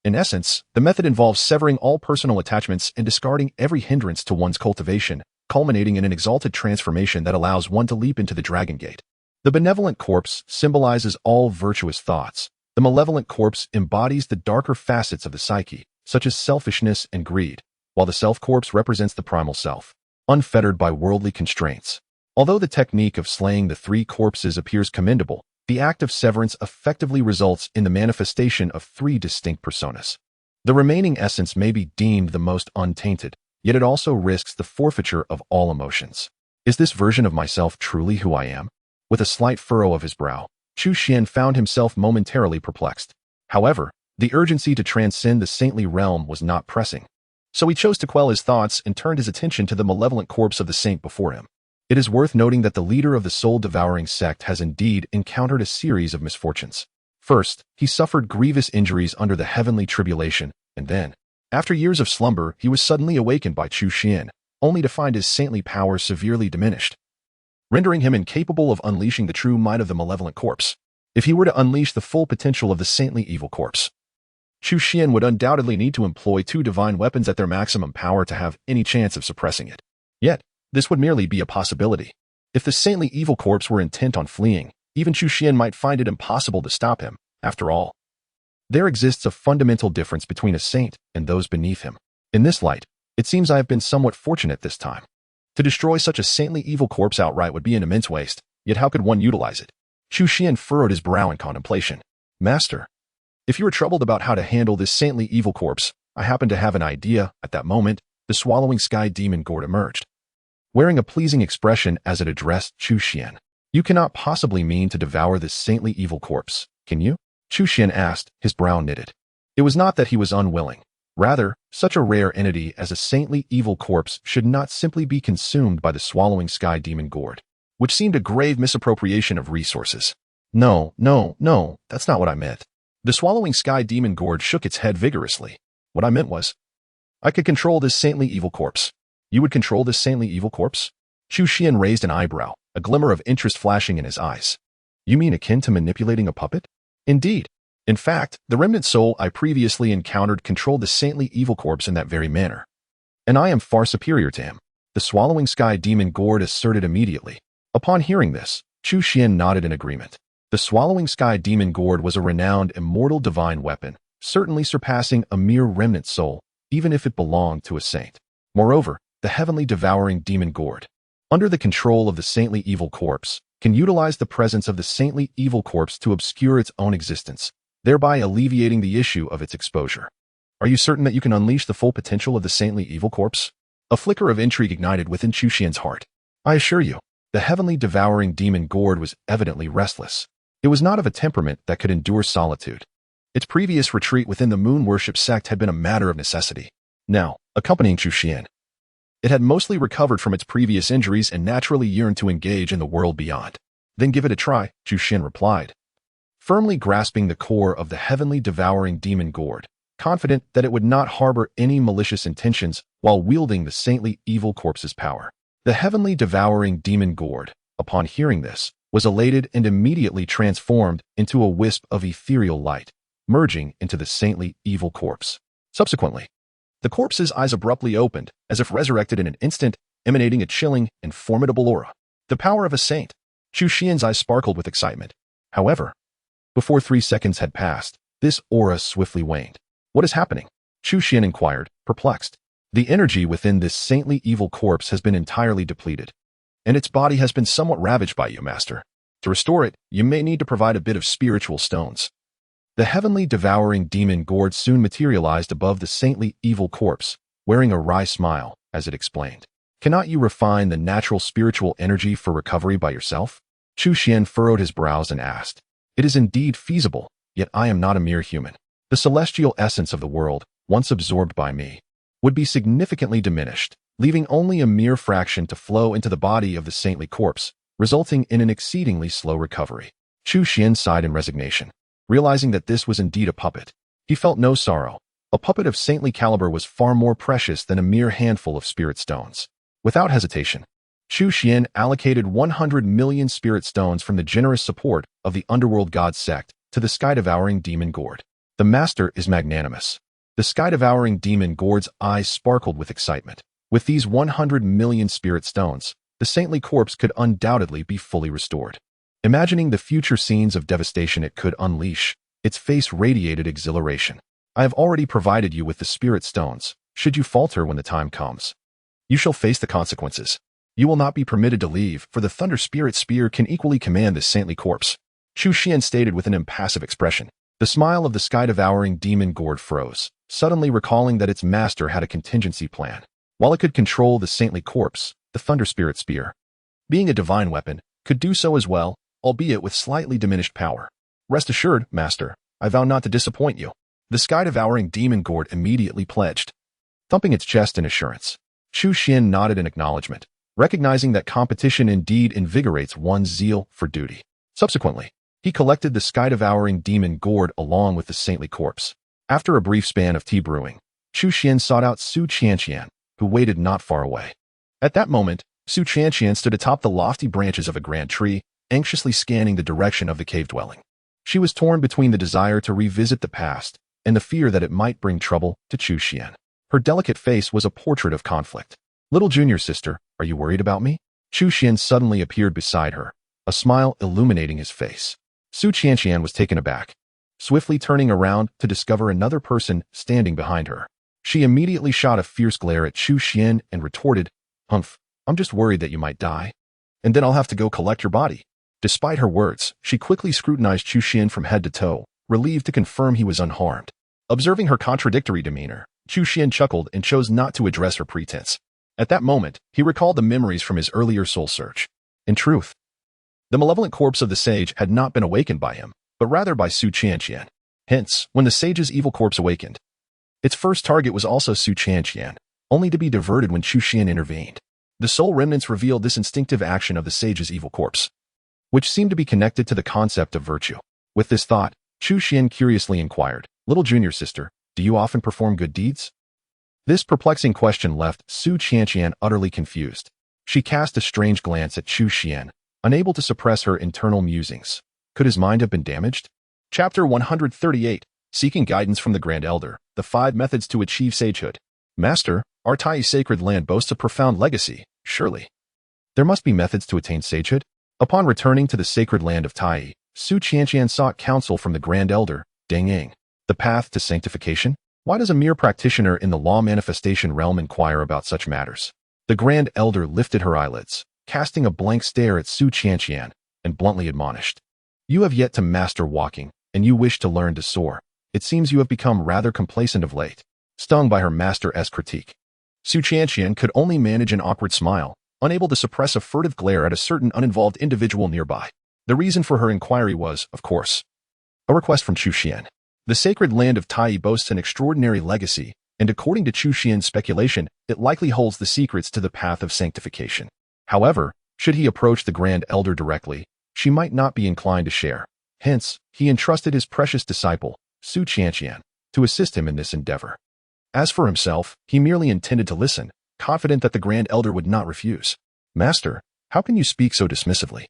In essence, the method involves severing all personal attachments and discarding every hindrance to one's cultivation, culminating in an exalted transformation that allows one to leap into the dragon gate. The benevolent corpse symbolizes all virtuous thoughts. The malevolent corpse embodies the darker facets of the psyche, such as selfishness and greed, while the self-corpse represents the primal self, unfettered by worldly constraints. Although the technique of slaying the three corpses appears commendable, the act of severance effectively results in the manifestation of three distinct personas. The remaining essence may be deemed the most untainted, yet it also risks the forfeiture of all emotions. Is this version of myself truly who I am? With a slight furrow of his brow, Chu Xuan found himself momentarily perplexed. However, the urgency to transcend the saintly realm was not pressing. So he chose to quell his thoughts and turned his attention to the malevolent corpse of the saint before him. It is worth noting that the leader of the soul-devouring sect has indeed encountered a series of misfortunes. First, he suffered grievous injuries under the heavenly tribulation, and then, after years of slumber, he was suddenly awakened by Chu Xuan, only to find his saintly powers severely diminished, rendering him incapable of unleashing the true might of the malevolent corpse. If he were to unleash the full potential of the saintly evil corpse, Chu Xuan would undoubtedly need to employ two divine weapons at their maximum power to have any chance of suppressing it. Yet, this would merely be a possibility. If the saintly evil corpse were intent on fleeing, even Chu Xuan might find it impossible to stop him. After all, there exists a fundamental difference between a saint and those beneath him. In this light, it seems I have been somewhat fortunate this time. To destroy such a saintly evil corpse outright would be an immense waste, yet how could one utilize it? Chu Xuan furrowed his brow in contemplation. Master, if you are troubled about how to handle this saintly evil corpse, I happen to have an idea. At that moment, the swallowing sky demon gourd emerged, wearing a pleasing expression as it addressed Chu Xuan. You cannot possibly mean to devour this saintly evil corpse, can you? Chu Xuan asked, his brow knitted. It was not that he was unwilling. Rather, such a rare entity as a saintly evil corpse should not simply be consumed by the swallowing sky demon gourd, which seemed a grave misappropriation of resources. No, that's not what I meant. The swallowing sky demon gourd shook its head vigorously. What I meant was, I could control this saintly evil corpse. You would control this saintly evil corpse? Chu Xuan raised an eyebrow, a glimmer of interest flashing in his eyes. You mean akin to manipulating a puppet? Indeed. In fact, the remnant soul I previously encountered controlled the saintly evil corpse in that very manner. And I am far superior to him, the swallowing sky demon gourd asserted immediately. Upon hearing this, Chu Xuan nodded in agreement. The swallowing sky demon gourd was a renowned immortal divine weapon, certainly surpassing a mere remnant soul, even if it belonged to a saint. Moreover, the heavenly devouring demon gourd, under the control of the saintly evil corpse, can utilize the presence of the saintly evil corpse to obscure its own existence, thereby alleviating the issue of its exposure. Are you certain that you can unleash the full potential of the saintly evil corpse? A flicker of intrigue ignited within Chu Xuan's heart. I assure you, the heavenly devouring demon gourd was evidently restless. It was not of a temperament that could endure solitude. Its previous retreat within the moon worship sect had been a matter of necessity. Now, accompanying Chu Xuan, it had mostly recovered from its previous injuries and naturally yearned to engage in the world beyond. Then give it a try, Chu Xuan replied, firmly grasping the core of the heavenly devouring demon gourd, confident that it would not harbor any malicious intentions while wielding the saintly evil corpse's power. The heavenly devouring demon gourd, upon hearing this, was elated and immediately transformed into a wisp of ethereal light, merging into the saintly evil corpse. Subsequently, the corpse's eyes abruptly opened, as if resurrected in an instant, emanating a chilling and formidable aura. The power of a saint. Chu Xuan's eyes sparkled with excitement. However, before 3 seconds had passed, this aura swiftly waned. What is happening? Chu Xuan inquired, perplexed. The energy within this saintly evil corpse has been entirely depleted, and its body has been somewhat ravaged by you, master. To restore it, you may need to provide a bit of spiritual stones. The heavenly devouring demon gourd soon materialized above the saintly evil corpse, wearing a wry smile, as it explained. Cannot you refine the natural spiritual energy for recovery by yourself? Chu Xuan furrowed his brows and asked. It is indeed feasible, yet I am not a mere human. The celestial essence of the world, once absorbed by me, would be significantly diminished, leaving only a mere fraction to flow into the body of the saintly corpse, resulting in an exceedingly slow recovery. Chu Xuan sighed in resignation, realizing that this was indeed a puppet. He felt no sorrow. A puppet of saintly caliber was far more precious than a mere handful of spirit stones. Without hesitation, Chu Xuan allocated 100 million spirit stones from the generous support of the underworld god sect to the sky-devouring demon gourd. The master is magnanimous. The sky-devouring demon gourd's eyes sparkled with excitement. With these 100 million spirit stones, the saintly corpse could undoubtedly be fully restored. Imagining the future scenes of devastation it could unleash, its face radiated exhilaration. I have already provided you with the spirit stones. Should you falter when the time comes, you shall face the consequences. You will not be permitted to leave, for the Thunder Spirit Spear can equally command this saintly corpse. Chu Xuan stated with an impassive expression. The smile of the sky-devouring demon gourd froze, suddenly recalling that its master had a contingency plan. While it could control the saintly corpse, the Thunder Spirit Spear, being a divine weapon, could do so as well, albeit with slightly diminished power. Rest assured, master, I vow not to disappoint you. The sky-devouring demon gourd immediately pledged, thumping its chest in assurance. Chu Xuan nodded in acknowledgement, recognizing that competition indeed invigorates one's zeal for duty. Subsequently, he collected the sky-devouring demon gourd along with the saintly corpse. After a brief span of tea brewing, Chu Xuan sought out Su Qianqian, who waited not far away. At that moment, Su Qianqian stood atop the lofty branches of a grand tree, anxiously scanning the direction of the cave dwelling. She was torn between the desire to revisit the past and the fear that it might bring trouble to Chu Xuan. Her delicate face was a portrait of conflict. Little junior sister, are you worried about me? Chu Xuan suddenly appeared beside her, a smile illuminating his face. Su Qianqian was taken aback, swiftly turning around to discover another person standing behind her. She immediately shot a fierce glare at Chu Xuan and retorted, "Humph, I'm just worried that you might die, and then I'll have to go collect your body." Despite her words, she quickly scrutinized Chu Xuan from head to toe, relieved to confirm he was unharmed. Observing her contradictory demeanor, Chu Xuan chuckled and chose not to address her pretense. At that moment, he recalled the memories from his earlier soul search. In truth, the malevolent corpse of the sage had not been awakened by him, but rather by Su Qianqian. Hence, when the sage's evil corpse awakened, its first target was also Su Qianqian, only to be diverted when Chu Xuan intervened. The soul remnants revealed this instinctive action of the sage's evil corpse, which seemed to be connected to the concept of virtue. With this thought, Chu Xuan curiously inquired, "Little junior sister, do you often perform good deeds?" This perplexing question left Su Qianqian utterly confused. She cast a strange glance at Chu Xuan, unable to suppress her internal musings. Could his mind have been damaged? Chapter 138, Seeking Guidance from the Grand Elder, the 5 Methods to Achieve Sagehood. Master, our Tai sacred land boasts a profound legacy, surely. There must be methods to attain sagehood? Upon returning to the sacred land of Tai, Su Qianqian sought counsel from the Grand Elder, Deng Ying. The path to sanctification? Why does a mere practitioner in the law manifestation realm inquire about such matters? The Grand Elder lifted her eyelids, casting a blank stare at Su Qianqian, and bluntly admonished. You have yet to master walking, and you wish to learn to soar. It seems you have become rather complacent of late. Stung by her master's critique, Su Qianqian could only manage an awkward smile, unable to suppress a furtive glare at a certain uninvolved individual nearby. The reason for her inquiry was, of course, a request from Chu Xuan. The sacred land of Tai boasts an extraordinary legacy, and according to Chu Xuan's speculation, it likely holds the secrets to the path of sanctification. However, should he approach the Grand Elder directly, she might not be inclined to share. Hence, he entrusted his precious disciple, Su Qianqian, to assist him in this endeavor. As for himself, he merely intended to listen, confident that the Grand Elder would not refuse. Master, how can you speak so dismissively?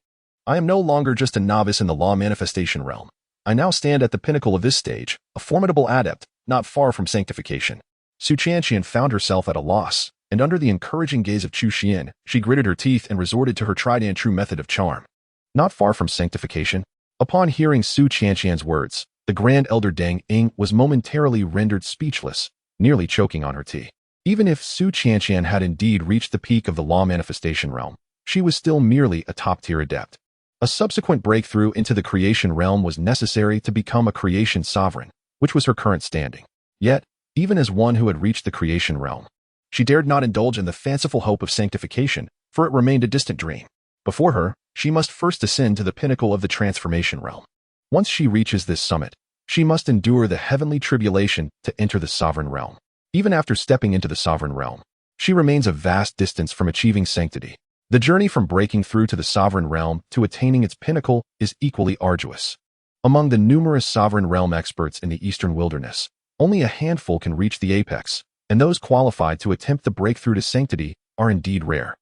I am no longer just a novice in the law manifestation realm. I now stand at the pinnacle of this stage, a formidable adept, not far from sanctification. Su Qianqian found herself at a loss, and under the encouraging gaze of Chu Xuan, she gritted her teeth and resorted to her tried and true method of charm. Not far from sanctification? Upon hearing Su Qianqian's words, the Grand Elder Deng Ying was momentarily rendered speechless, nearly choking on her tea. Even if Su Qianqian had indeed reached the peak of the law manifestation realm, she was still merely a top-tier adept. A subsequent breakthrough into the creation realm was necessary to become a creation sovereign, which was her current standing. Yet, even as one who had reached the creation realm, she dared not indulge in the fanciful hope of sanctification, for it remained a distant dream. Before her, she must first ascend to the pinnacle of the transformation realm. Once she reaches this summit, she must endure the heavenly tribulation to enter the sovereign realm. Even after stepping into the sovereign realm, she remains a vast distance from achieving sanctity. The journey from breaking through to the sovereign realm to attaining its pinnacle is equally arduous. Among the numerous sovereign realm experts in the eastern wilderness, only a handful can reach the apex, and those qualified to attempt the breakthrough to sanctity are indeed rare.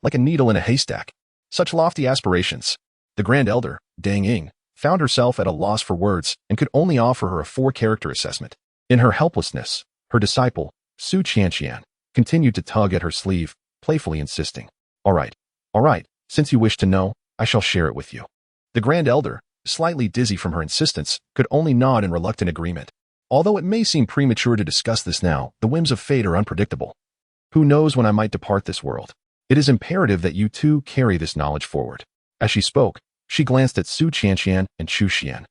Like a needle in a haystack. Such lofty aspirations. The Grand Elder, Deng Ying, found herself at a loss for words and could only offer her a 4-character assessment. In her helplessness, her disciple, Su Qianqian, continued to tug at her sleeve, playfully insisting, All right, since you wish to know, I shall share it with you. The Grand Elder, slightly dizzy from her insistence, could only nod in reluctant agreement. Although it may seem premature to discuss this now, the whims of fate are unpredictable. Who knows when I might depart this world? It is imperative that you too carry this knowledge forward. As she spoke, she glanced at Su Qianqian and Chu Xuan,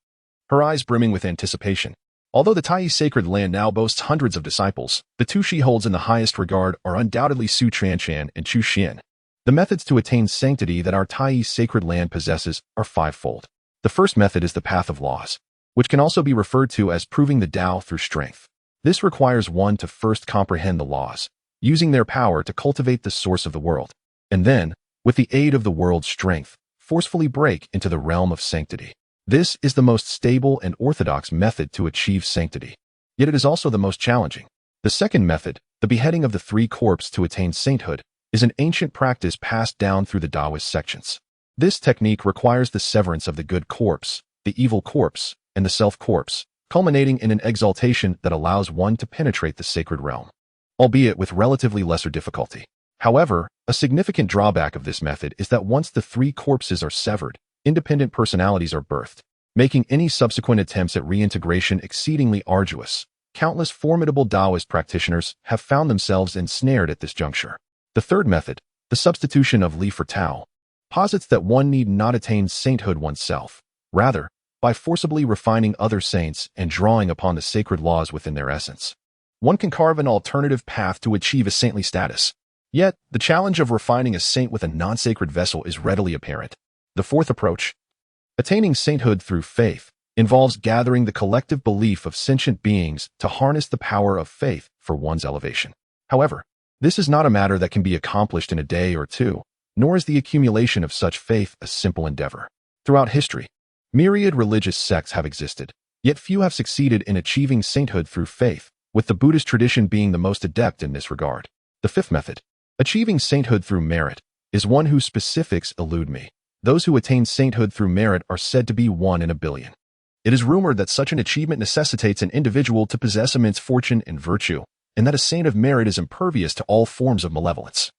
her eyes brimming with anticipation. Although the Tai sacred land now boasts hundreds of disciples, the two she holds in the highest regard are undoubtedly Su Qianqian and Chu Xuan. The methods to attain sanctity that our Tai sacred land possesses are 5-fold. The first method is the path of laws, which can also be referred to as proving the Tao through strength. This requires one to first comprehend the laws, using their power to cultivate the source of the world, and then, with the aid of the world's strength, forcefully break into the realm of sanctity. This is the most stable and orthodox method to achieve sanctity. Yet it is also the most challenging. The second method, the beheading of the 3 corpses to attain sainthood, is an ancient practice passed down through the Taoist sections. This technique requires the severance of the good corpse, the evil corpse, and the self corpse, culminating in an exaltation that allows one to penetrate the sacred realm, albeit with relatively lesser difficulty. However, a significant drawback of this method is that once the 3 corpses are severed, independent personalities are birthed, making any subsequent attempts at reintegration exceedingly arduous. Countless formidable Taoist practitioners have found themselves ensnared at this juncture. The third method, the substitution of Li for Tao, posits that one need not attain sainthood oneself. Rather, by forcibly refining other saints and drawing upon the sacred laws within their essence, one can carve an alternative path to achieve a saintly status. Yet, the challenge of refining a saint with a non-sacred vessel is readily apparent. The fourth approach, attaining sainthood through faith, involves gathering the collective belief of sentient beings to harness the power of faith for one's elevation. However, this is not a matter that can be accomplished in a day or two, nor is the accumulation of such faith a simple endeavor. Throughout history, myriad religious sects have existed, yet few have succeeded in achieving sainthood through faith, with the Buddhist tradition being the most adept in this regard. The fifth method, achieving sainthood through merit, is one whose specifics elude me. Those who attain sainthood through merit are said to be 1 in a billion. It is rumored that such an achievement necessitates an individual to possess immense fortune and virtue, and that a saint of merit is impervious to all forms of malevolence.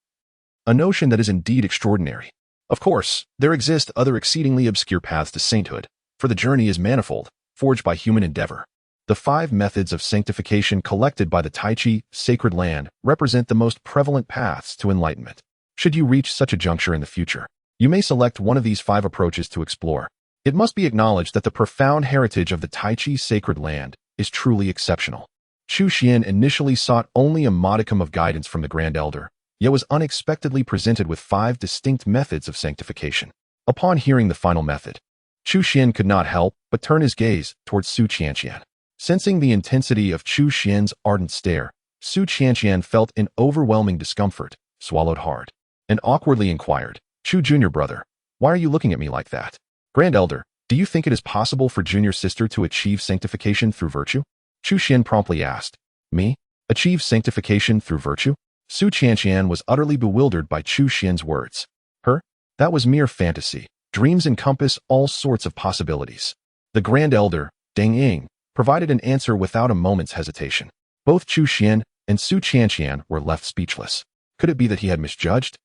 A notion that is indeed extraordinary. Of course, there exist other exceedingly obscure paths to sainthood, for the journey is manifold, forged by human endeavor. The 5 methods of sanctification collected by the Tai Chi sacred land represent the most prevalent paths to enlightenment. Should you reach such a juncture in the future, you may select one of these 5 approaches to explore. It must be acknowledged that the profound heritage of the Tai Chi sacred land is truly exceptional. Chu Xuan initially sought only a modicum of guidance from the Grand Elder, yet was unexpectedly presented with 5 distinct methods of sanctification. Upon hearing the final method, Chu Xuan could not help but turn his gaze towards Su Qianqian. Sensing the intensity of Chu Xuan's ardent stare, Su Qianqian felt an overwhelming discomfort, swallowed hard, and awkwardly inquired, "Chu Junior brother, why are you looking at me like that?" Grand Elder, do you think it is possible for junior sister to achieve sanctification through virtue? Chu Xuan promptly asked. Me? Achieve sanctification through virtue? Su Qianqian was utterly bewildered by Chu Xuan's words. Her? That was mere fantasy. Dreams encompass all sorts of possibilities. The Grand Elder, Deng Ying, provided an answer without a moment's hesitation. Both Chu Xuan and Su Qianqian were left speechless. Could it be that he had misjudged?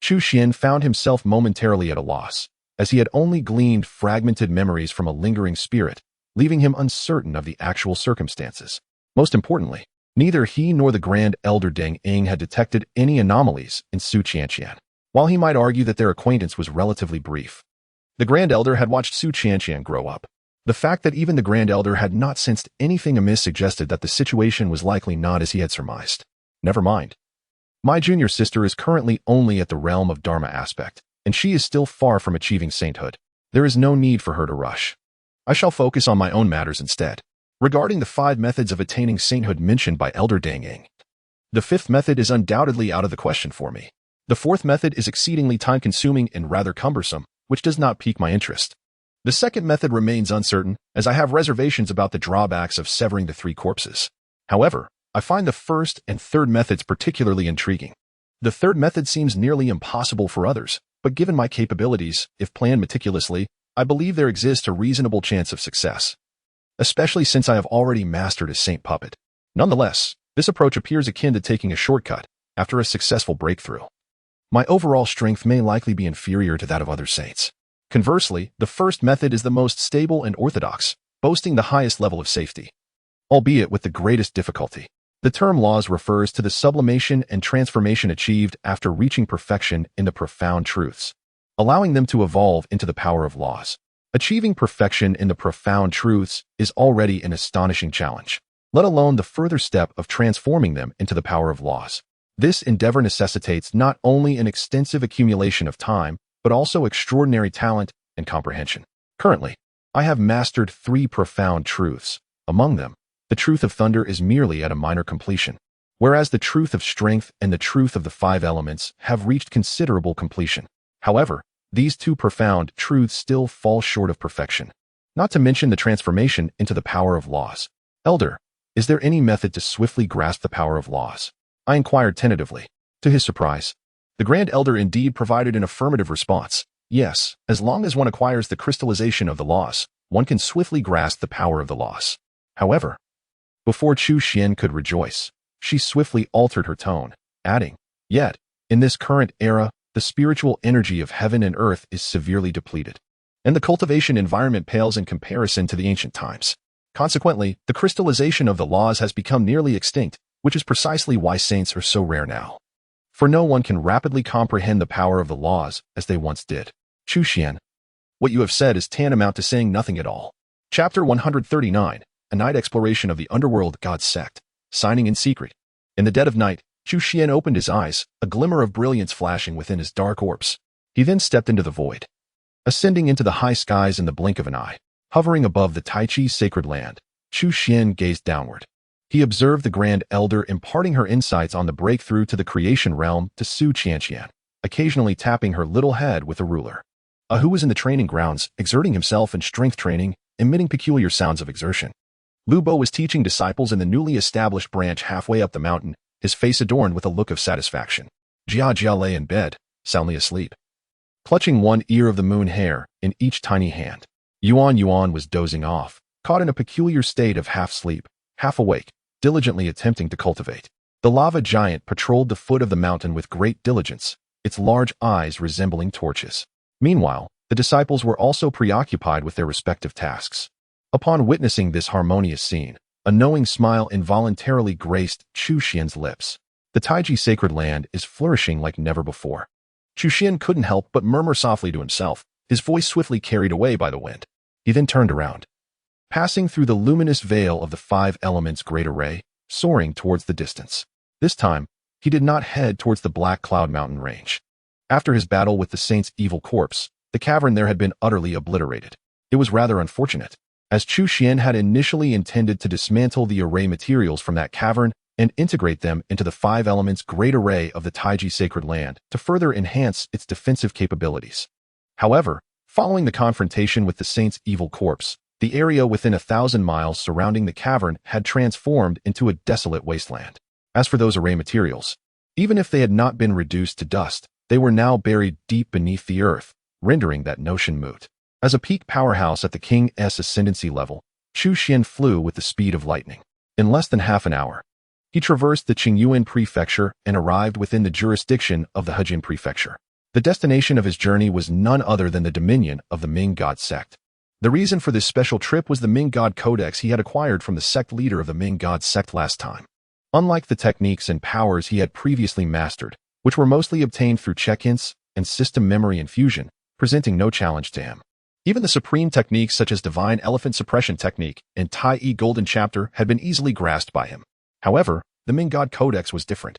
Chu Xuan found himself momentarily at a loss, as he had only gleaned fragmented memories from a lingering spirit, leaving him uncertain of the actual circumstances. Most importantly, neither he nor the Grand Elder Deng Ying had detected any anomalies in Su Qianqian, while he might argue that their acquaintance was relatively brief. The Grand Elder had watched Su Qianqian grow up. The fact that even the Grand Elder had not sensed anything amiss suggested that the situation was likely not as he had surmised. Never mind. My junior sister is currently only at the realm of Dharma aspect, and she is still far from achieving sainthood. There is no need for her to rush. I shall focus on my own matters instead. Regarding the 5 methods of attaining sainthood mentioned by Elder Deng Ying, the 5th method is undoubtedly out of the question for me. The 4th method is exceedingly time-consuming and rather cumbersome, which does not pique my interest. The 2nd method remains uncertain, as I have reservations about the drawbacks of severing the 3 corpses. However, I find the 1st and 3rd methods particularly intriguing. The 3rd method seems nearly impossible for others, but given my capabilities, if planned meticulously, I believe there exists a reasonable chance of success, especially since I have already mastered a saint puppet. Nonetheless, this approach appears akin to taking a shortcut after a successful breakthrough. My overall strength may likely be inferior to that of other saints. Conversely, the 1st method is the most stable and orthodox, boasting the highest level of safety, albeit with the greatest difficulty. The term laws refers to the sublimation and transformation achieved after reaching perfection in the profound truths, allowing them to evolve into the power of laws. Achieving perfection in the profound truths is already an astonishing challenge, let alone the further step of transforming them into the power of laws. This endeavor necessitates not only an extensive accumulation of time, but also extraordinary talent and comprehension. Currently, I have mastered 3 profound truths. Among them, the truth of thunder is merely at a minor completion, whereas the truth of strength and the truth of the 5 elements have reached considerable completion. However, these 2 profound truths still fall short of perfection, not to mention the transformation into the power of laws. Elder, is there any method to swiftly grasp the power of laws? I inquired tentatively. To his surprise, the Grand Elder indeed provided an affirmative response. Yes, as long as one acquires the crystallization of the laws, one can swiftly grasp the power of the laws. However, before Chu Xuan could rejoice, she swiftly altered her tone, adding, "Yet, in this current era, the spiritual energy of heaven and earth is severely depleted, and the cultivation environment pales in comparison to the ancient times. Consequently, the crystallization of the laws has become nearly extinct, which is precisely why saints are so rare now. For no one can rapidly comprehend the power of the laws as they once did." Chu Xuan, what you have said is tantamount to saying nothing at all. Chapter 139, A Night Exploration of the Underworld God Sect, Signing in Secret. In the dead of night, Chu Xuan opened his eyes, a glimmer of brilliance flashing within his dark orbs. He then stepped into the void, ascending into the high skies in the blink of an eye. Hovering above the Taichi sacred land, Chu Xuan gazed downward. He observed the Grand Elder imparting her insights on the breakthrough to the creation realm to Su Qianqian, occasionally tapping her little head with a ruler. Hu was in the training grounds, exerting himself in strength training, emitting peculiar sounds of exertion. Lu Bo was teaching disciples in the newly established branch halfway up the mountain, his face adorned with a look of satisfaction. Jia lay in bed, soundly asleep, clutching one ear of the moon hair in each tiny hand. Yuan was dozing off, caught in a peculiar state of half-sleep, half-awake, diligently attempting to cultivate. The lava giant patrolled the foot of the mountain with great diligence, its large eyes resembling torches. Meanwhile, the disciples were also preoccupied with their respective tasks. Upon witnessing this harmonious scene, a knowing smile involuntarily graced Chu Xuan's lips. The Taiji sacred land is flourishing like never before. Chu Xuan couldn't help but murmur softly to himself, his voice swiftly carried away by the wind. He then turned around, passing through the luminous veil of the 5 elements' great array, soaring towards the distance. This time, he did not head towards the Black Cloud Mountain range. After his battle with the saint's evil corpse, the cavern there had been utterly obliterated. It was rather unfortunate, as Chu Xuan had initially intended to dismantle the array materials from that cavern and integrate them into the 5 elements' great array of the Taiji sacred land to further enhance its defensive capabilities. However, Following the confrontation with the saint's evil corpse, the area within 1,000 miles surrounding the cavern had transformed into a desolate wasteland. As for those array materials, even if they had not been reduced to dust, they were now buried deep beneath the earth, rendering that notion moot. As a peak powerhouse at the king's ascendancy level, Chu Xuan flew with the speed of lightning. In less than half an hour, he traversed the Qingyuan prefecture and arrived within the jurisdiction of the Hejin prefecture. The destination of his journey was none other than the dominion of the Ming God sect. The reason for this special trip was the Ming God Codex he had acquired from the sect leader of the Ming God sect last time. Unlike the techniques and powers he had previously mastered, which were mostly obtained through check-ins and system memory infusion, presenting no challenge to him. Even the supreme techniques such as Divine Elephant Suppression Technique and Tai Yi Golden Chapter had been easily grasped by him. However, the Ming God Codex was different.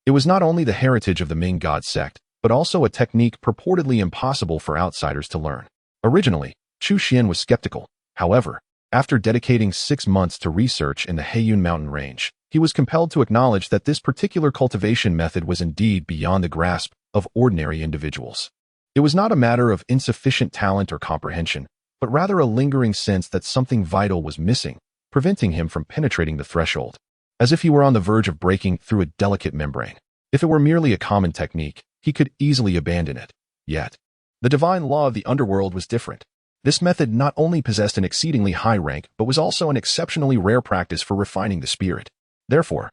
It was not only the heritage of the Ming God sect, but also a technique purportedly impossible for outsiders to learn. Originally, Chu Xuan was skeptical. However, after dedicating 6 months to research in the Heiyun mountain range, he was compelled to acknowledge that this particular cultivation method was indeed beyond the grasp of ordinary individuals. It was not a matter of insufficient talent or comprehension, but rather a lingering sense that something vital was missing, preventing him from penetrating the threshold, as if he were on the verge of breaking through a delicate membrane. If it were merely a common technique, he could easily abandon it. Yet, the divine law of the underworld was different. This method not only possessed an exceedingly high rank, but was also an exceptionally rare practice for refining the spirit. Therefore,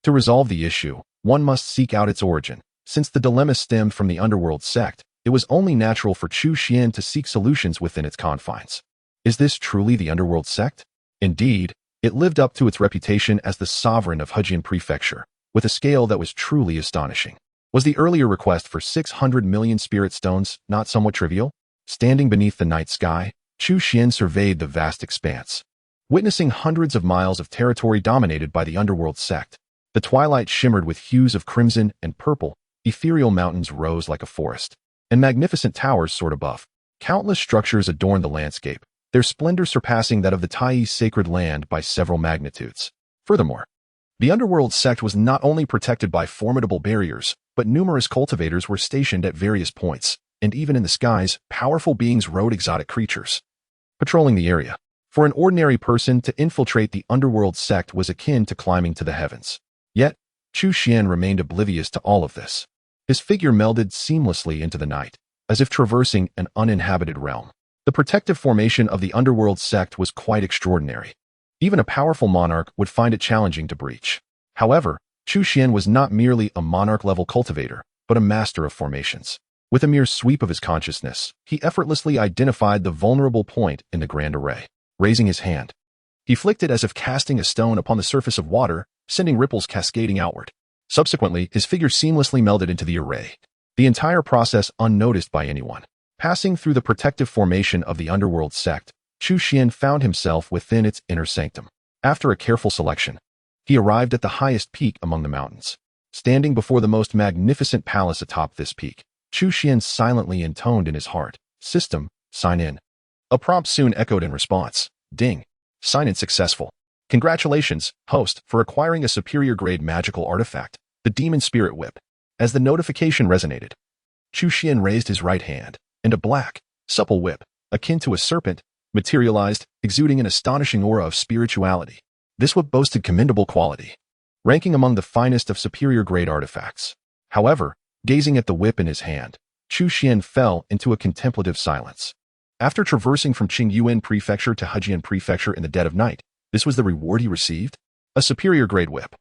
to resolve the issue, one must seek out its origin. Since the dilemma stemmed from the underworld sect, it was only natural for Chu Xuan to seek solutions within its confines. Is this truly the underworld sect? Indeed, it lived up to its reputation as the sovereign of Hejin Prefecture, with a scale that was truly astonishing. Was the earlier request for 600 million spirit stones not somewhat trivial? Standing beneath the night sky, Chu Xuan surveyed the vast expanse. Witnessing hundreds of miles of territory dominated by the underworld sect, the twilight shimmered with hues of crimson and purple, ethereal mountains rose like a forest, and magnificent towers soared above. Countless structures adorned the landscape, their splendor surpassing that of the Taiyi sacred land by several magnitudes. Furthermore, the underworld sect was not only protected by formidable barriers, but numerous cultivators were stationed at various points, and even in the skies, powerful beings rode exotic creatures, patrolling the area. For an ordinary person to infiltrate the underworld sect was akin to climbing to the heavens. Yet, Chu Xuan remained oblivious to all of this. His figure melded seamlessly into the night, as if traversing an uninhabited realm. The protective formation of the underworld sect was quite extraordinary. Even a powerful monarch would find it challenging to breach. However, Chu Xuan was not merely a monarch-level cultivator, but a master of formations. With a mere sweep of his consciousness, he effortlessly identified the vulnerable point in the grand array. Raising his hand, he flicked it as if casting a stone upon the surface of water, sending ripples cascading outward. Subsequently, his figure seamlessly melded into the array, the entire process unnoticed by anyone. Passing through the protective formation of the underworld sect, Chu Xuan found himself within its inner sanctum. After a careful selection, he arrived at the highest peak among the mountains. Standing before the most magnificent palace atop this peak, Chu Xuan silently intoned in his heart, "System, sign in." A prompt soon echoed in response. "Ding. Sign in successful. Congratulations, host, for acquiring a superior grade magical artifact, the Demon Spirit Whip." As the notification resonated, Chu Xuan raised his right hand, and a black, supple whip, akin to a serpent, materialized, exuding an astonishing aura of spirituality. This whip boasted commendable quality, ranking among the finest of superior grade artifacts. However, gazing at the whip in his hand, Chu Xuan fell into a contemplative silence. After traversing from Qingyuan Prefecture to Hejin Prefecture in the dead of night, this was the reward he received? A superior grade whip,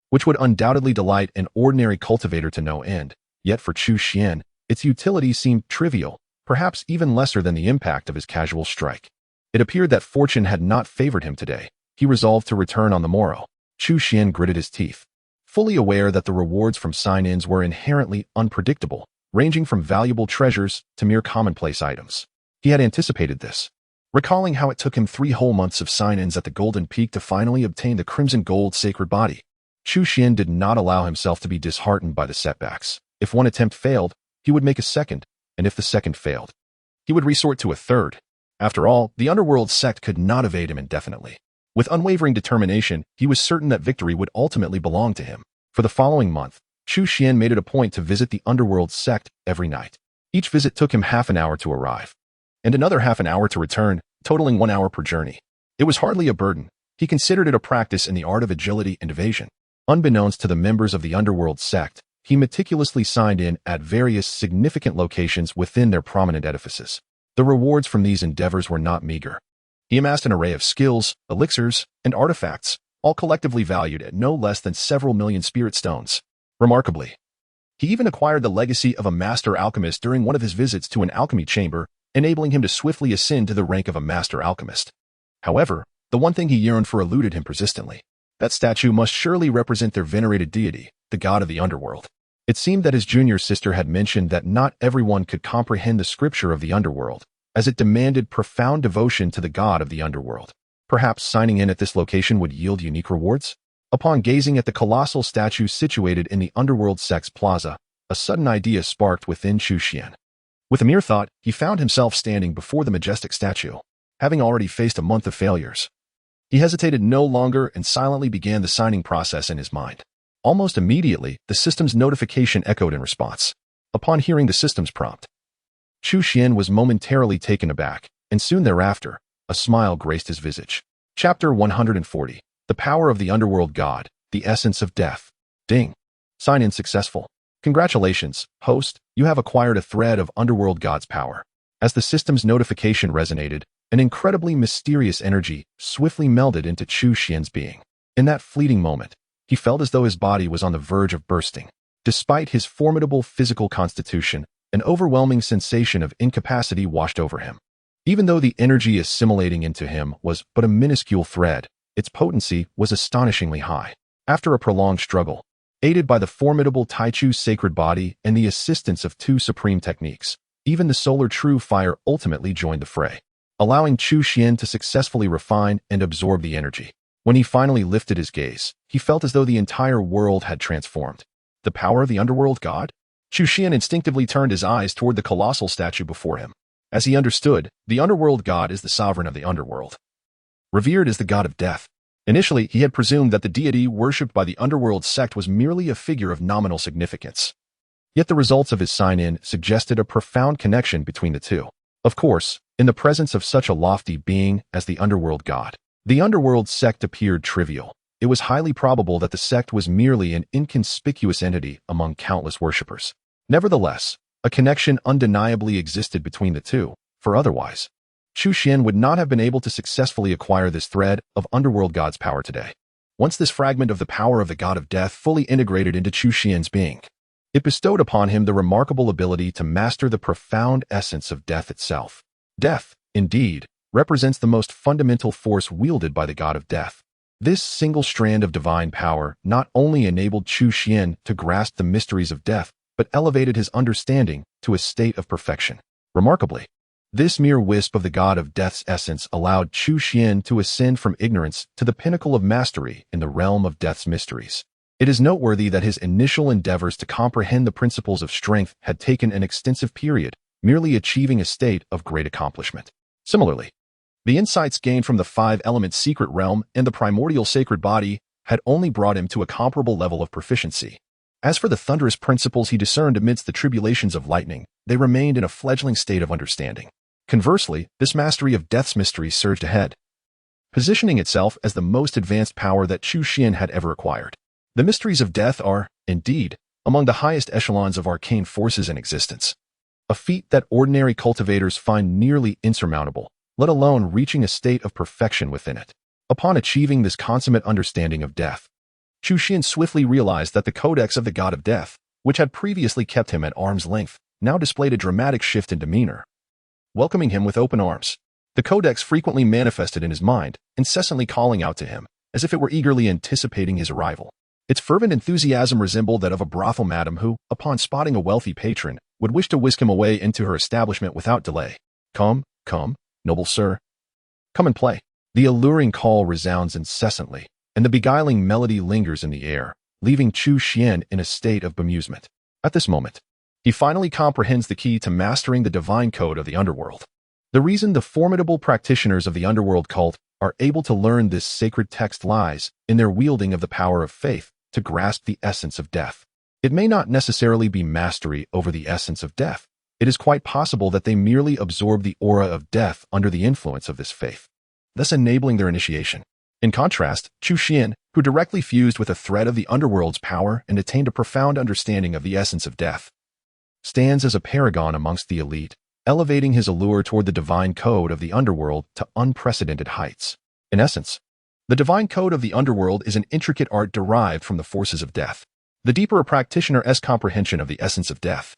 which would undoubtedly delight an ordinary cultivator to no end. Yet for Chu Xuan, its utility seemed trivial, perhaps even lesser than the impact of his casual strike. It appeared that fortune had not favored him today. He resolved to return on the morrow. Chu Xuan gritted his teeth, fully aware that the rewards from sign-ins were inherently unpredictable, ranging from valuable treasures to mere commonplace items. He had anticipated this. Recalling how it took him 3 whole months of sign-ins at the Golden Peak to finally obtain the Crimson Gold Sacred Body, Chu Xuan did not allow himself to be disheartened by the setbacks. If one attempt failed, he would make a second, and if the second failed, he would resort to a third. After all, the underworld sect could not evade him indefinitely. With unwavering determination, he was certain that victory would ultimately belong to him. For the following month, Chu Xuan made it a point to visit the underworld sect every night. Each visit took him half an hour to arrive, and another half an hour to return, totaling 1 hour per journey. It was hardly a burden. He considered it a practice in the art of agility and evasion. Unbeknownst to the members of the underworld sect, he meticulously signed in at various significant locations within their prominent edifices. The rewards from these endeavors were not meager. He amassed an array of skills, elixirs, and artifacts, all collectively valued at no less than several million spirit stones. Remarkably, he even acquired the legacy of a master alchemist during one of his visits to an alchemy chamber, enabling him to swiftly ascend to the rank of a master alchemist. However, the one thing he yearned for eluded him persistently. That statue must surely represent their venerated deity, the god of the underworld. It seemed that his junior sister had mentioned that not everyone could comprehend the scripture of the underworld, as it demanded profound devotion to the god of the underworld. Perhaps signing in at this location would yield unique rewards? Upon gazing at the colossal statue situated in the underworld sect's plaza, a sudden idea sparked within Chu Xuan. With a mere thought, he found himself standing before the majestic statue, having already faced a month of failures. He hesitated no longer and silently began the signing process in his mind. Almost immediately, the system's notification echoed in response. Upon hearing the system's prompt, Chu Xuan was momentarily taken aback, and soon thereafter, a smile graced his visage. Chapter 140. The Power of the Underworld God, the Essence of Death. Ding. Sign-in successful. Congratulations, host, you have acquired a thread of Underworld God's power. As the system's notification resonated, an incredibly mysterious energy swiftly melded into Chu Xuan's being. In that fleeting moment, he felt as though his body was on the verge of bursting. Despite his formidable physical constitution, an overwhelming sensation of incapacity washed over him. Even though the energy assimilating into him was but a minuscule thread, its potency was astonishingly high. After a prolonged struggle, aided by the formidable Taichu's sacred body and the assistance of 2 supreme techniques, even the solar true fire ultimately joined the fray, allowing Chu Xuan to successfully refine and absorb the energy. When he finally lifted his gaze, he felt as though the entire world had transformed. The power of the underworld god? Chu Xuan instinctively turned his eyes toward the colossal statue before him. As he understood, the underworld god is the sovereign of the underworld, revered as the god of death. Initially, he had presumed that the deity worshipped by the underworld sect was merely a figure of nominal significance. Yet the results of his sign-in suggested a profound connection between the two. Of course, in the presence of such a lofty being as the underworld god, the underworld sect appeared trivial. It was highly probable that the sect was merely an inconspicuous entity among countless worshippers. Nevertheless, a connection undeniably existed between the two, for otherwise, Chu Xuan would not have been able to successfully acquire this thread of underworld god's power today. Once this fragment of the power of the god of death fully integrated into Chu Xuan's being, it bestowed upon him the remarkable ability to master the profound essence of death itself. Death, indeed, represents the most fundamental force wielded by the god of death. This single strand of divine power not only enabled Chu Xuan to grasp the mysteries of death, but elevated his understanding to a state of perfection. Remarkably, this mere wisp of the god of death's essence allowed Chu Xuan to ascend from ignorance to the pinnacle of mastery in the realm of death's mysteries. It is noteworthy that his initial endeavors to comprehend the principles of strength had taken an extensive period, merely achieving a state of great accomplishment. Similarly, the insights gained from the 5-element secret realm and the primordial sacred body had only brought him to a comparable level of proficiency. As for the thunderous principles he discerned amidst the tribulations of lightning, they remained in a fledgling state of understanding. Conversely, this mastery of death's mysteries surged ahead, positioning itself as the most advanced power that Chu Xuan had ever acquired. The mysteries of death are, indeed, among the highest echelons of arcane forces in existence, a feat that ordinary cultivators find nearly insurmountable, let alone reaching a state of perfection within it. Upon achieving this consummate understanding of death, Chu Xuan swiftly realized that the codex of the god of death, which had previously kept him at arm's length, now displayed a dramatic shift in demeanor, welcoming him with open arms. The codex frequently manifested in his mind, incessantly calling out to him, as if it were eagerly anticipating his arrival. Its fervent enthusiasm resembled that of a brothel madam who, upon spotting a wealthy patron, would wish to whisk him away into her establishment without delay. Come, noble sir. Come and play. The alluring call resounds incessantly, and the beguiling melody lingers in the air, leaving Chu Xuan in a state of bemusement. At this moment, he finally comprehends the key to mastering the divine code of the underworld. The reason the formidable practitioners of the underworld cult are able to learn this sacred text lies in their wielding of the power of faith to grasp the essence of death. It may not necessarily be mastery over the essence of death. It is quite possible that they merely absorb the aura of death under the influence of this faith, thus enabling their initiation. In contrast, Chu Xuan, who directly fused with a thread of the underworld's power and attained a profound understanding of the essence of death, stands as a paragon amongst the elite, elevating his allure toward the divine code of the underworld to unprecedented heights. In essence, the divine code of the underworld is an intricate art derived from the forces of death. The deeper a practitioner's comprehension of the essence of death,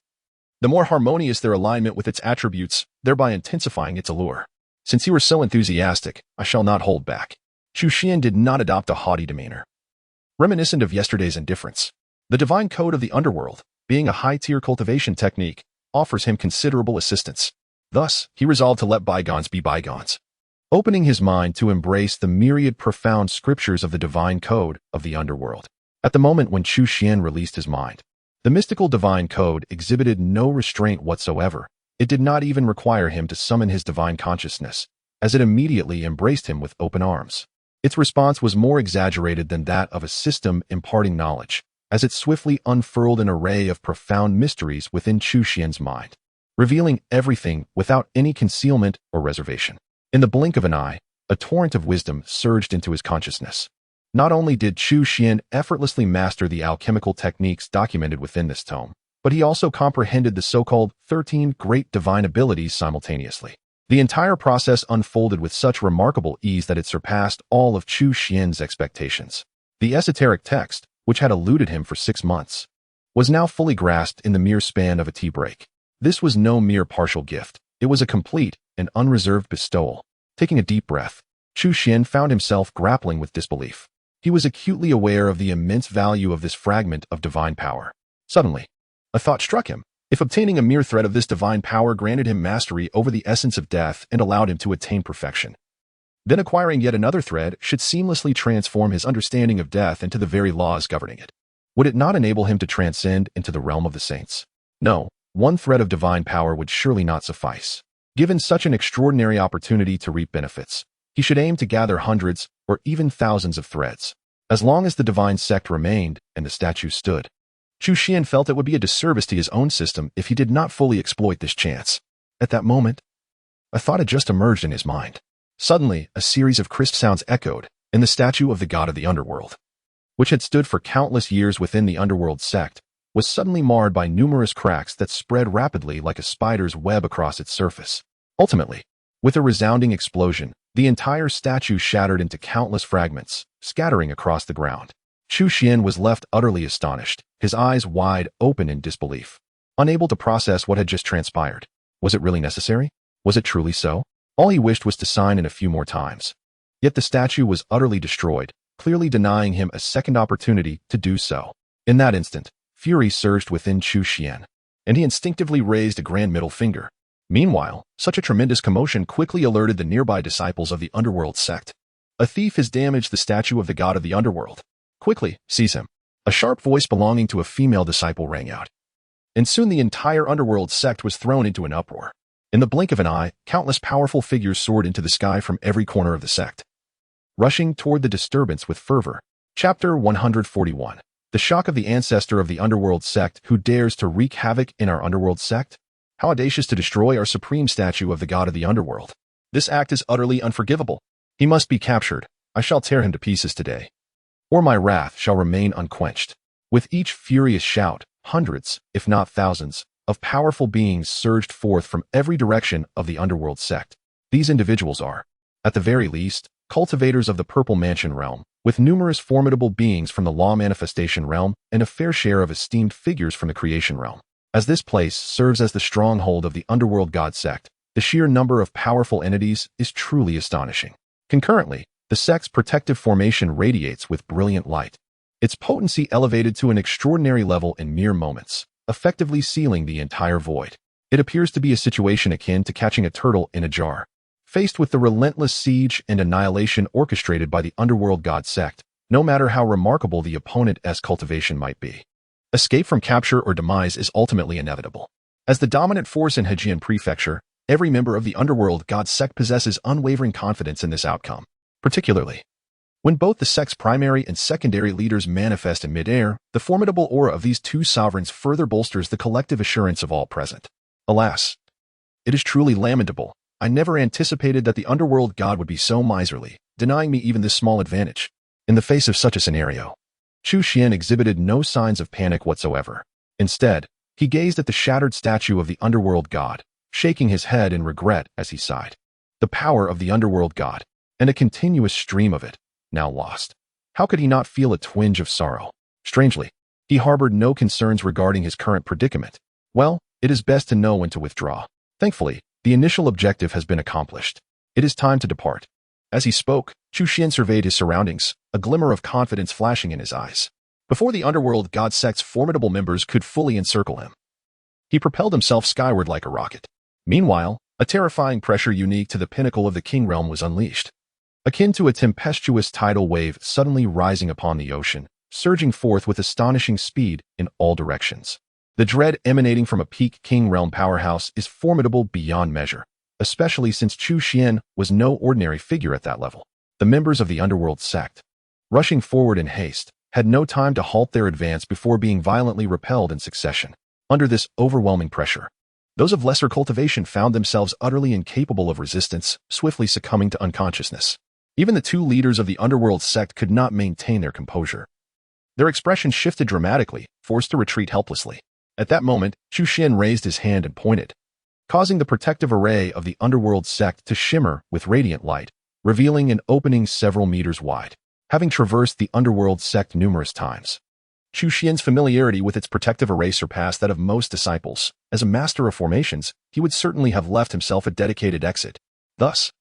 the more harmonious their alignment with its attributes, thereby intensifying its allure. Since you are so enthusiastic, I shall not hold back. Chu Xuan did not adopt a haughty demeanor, reminiscent of yesterday's indifference. The divine code of the underworld, being a high-tier cultivation technique, offers him considerable assistance. Thus, he resolved to let bygones be bygones, opening his mind to embrace the myriad profound scriptures of the divine code of the underworld. At the moment when Chu Xuan released his mind, the mystical divine code exhibited no restraint whatsoever. It did not even require him to summon his divine consciousness, as it immediately embraced him with open arms. Its response was more exaggerated than that of a system imparting knowledge, as it swiftly unfurled an array of profound mysteries within Chu Xuan's mind, revealing everything without any concealment or reservation. In the blink of an eye, a torrent of wisdom surged into his consciousness. Not only did Chu Xuan effortlessly master the alchemical techniques documented within this tome, but he also comprehended the so-called 13 great divine abilities simultaneously. The entire process unfolded with such remarkable ease that it surpassed all of Chu Xuan's expectations. The esoteric text, which had eluded him for 6 months, was now fully grasped in the mere span of a tea break. This was no mere partial gift. It was a complete and unreserved bestowal. Taking a deep breath, Chu Xuan found himself grappling with disbelief. He was acutely aware of the immense value of this fragment of divine power. Suddenly, a thought struck him. If obtaining a mere thread of this divine power granted him mastery over the essence of death and allowed him to attain perfection, then acquiring yet another thread should seamlessly transform his understanding of death into the very laws governing it. Would it not enable him to transcend into the realm of the saints? No, one thread of divine power would surely not suffice. Given such an extraordinary opportunity to reap benefits, he should aim to gather hundreds or even thousands of threads. As long as the divine sect remained and the statue stood, Chu Xuan felt it would be a disservice to his own system if he did not fully exploit this chance. At that moment, a thought had just emerged in his mind. Suddenly, a series of crisp sounds echoed, and the statue of the god of the underworld, which had stood for countless years within the underworld sect, was suddenly marred by numerous cracks that spread rapidly like a spider's web across its surface. Ultimately, with a resounding explosion, the entire statue shattered into countless fragments, scattering across the ground. Chu Xuan was left utterly astonished, his eyes wide open in disbelief, unable to process what had just transpired. Was it really necessary? Was it truly so? All he wished was to sign in a few more times. Yet the statue was utterly destroyed, clearly denying him a second opportunity to do so. In that instant, fury surged within Chu Xuan, and he instinctively raised a grand middle finger. Meanwhile, such a tremendous commotion quickly alerted the nearby disciples of the underworld sect. A thief has damaged the statue of the god of the underworld. Quickly, seize him. A sharp voice belonging to a female disciple rang out. And soon the entire underworld sect was thrown into an uproar. In the blink of an eye, countless powerful figures soared into the sky from every corner of the sect, rushing toward the disturbance with fervor. Chapter 141. The shock of the ancestor of the underworld sect who dares to wreak havoc in our underworld sect? How audacious to destroy our supreme statue of the god of the underworld. This act is utterly unforgivable. He must be captured. I shall tear him to pieces today, or my wrath shall remain unquenched. With each furious shout, hundreds, if not thousands, of powerful beings surged forth from every direction of the underworld sect. These individuals are, at the very least, cultivators of the Purple Mansion realm, with numerous formidable beings from the Law Manifestation realm and a fair share of esteemed figures from the Creation realm. As this place serves as the stronghold of the underworld god sect, the sheer number of powerful entities is truly astonishing. Concurrently, the sect's protective formation radiates with brilliant light, its potency elevated to an extraordinary level in mere moments, effectively sealing the entire void. It appears to be a situation akin to catching a turtle in a jar. Faced with the relentless siege and annihilation orchestrated by the underworld god sect, no matter how remarkable the opponent's cultivation might be, escape from capture or demise is ultimately inevitable. As the dominant force in Hejian Prefecture, every member of the underworld god sect possesses unwavering confidence in this outcome, particularly when both the sect's primary and secondary leaders manifest in midair. The formidable aura of these two sovereigns further bolsters the collective assurance of all present. Alas, it is truly lamentable. I never anticipated that the underworld god would be so miserly, denying me even this small advantage. In the face of such a scenario, Chu Xuan exhibited no signs of panic whatsoever. Instead, he gazed at the shattered statue of the underworld god, shaking his head in regret as he sighed. The power of the underworld god, and a continuous stream of it, now lost. How could he not feel a twinge of sorrow? Strangely, he harbored no concerns regarding his current predicament. Well, it is best to know when to withdraw. Thankfully, the initial objective has been accomplished. It is time to depart. As he spoke, Chu Xuan surveyed his surroundings, a glimmer of confidence flashing in his eyes. Before the underworld god sect's formidable members could fully encircle him, he propelled himself skyward like a rocket. Meanwhile, a terrifying pressure unique to the pinnacle of the king realm was unleashed. Akin to a tempestuous tidal wave suddenly rising upon the ocean, surging forth with astonishing speed in all directions. The dread emanating from a peak king realm powerhouse is formidable beyond measure, especially since Chu Xuan was no ordinary figure at that level. The members of the underworld sect, rushing forward in haste, had no time to halt their advance before being violently repelled in succession. Under this overwhelming pressure, those of lesser cultivation found themselves utterly incapable of resistance, swiftly succumbing to unconsciousness. Even the two leaders of the underworld sect could not maintain their composure. Their expression shifted dramatically, forced to retreat helplessly. At that moment, Chu Xuan raised his hand and pointed, causing the protective array of the underworld sect to shimmer with radiant light, revealing an opening several meters wide. Having traversed the underworld sect numerous times, Chu Xuan's familiarity with its protective array surpassed that of most disciples. As a master of formations, he would certainly have left himself a dedicated exit. Thus,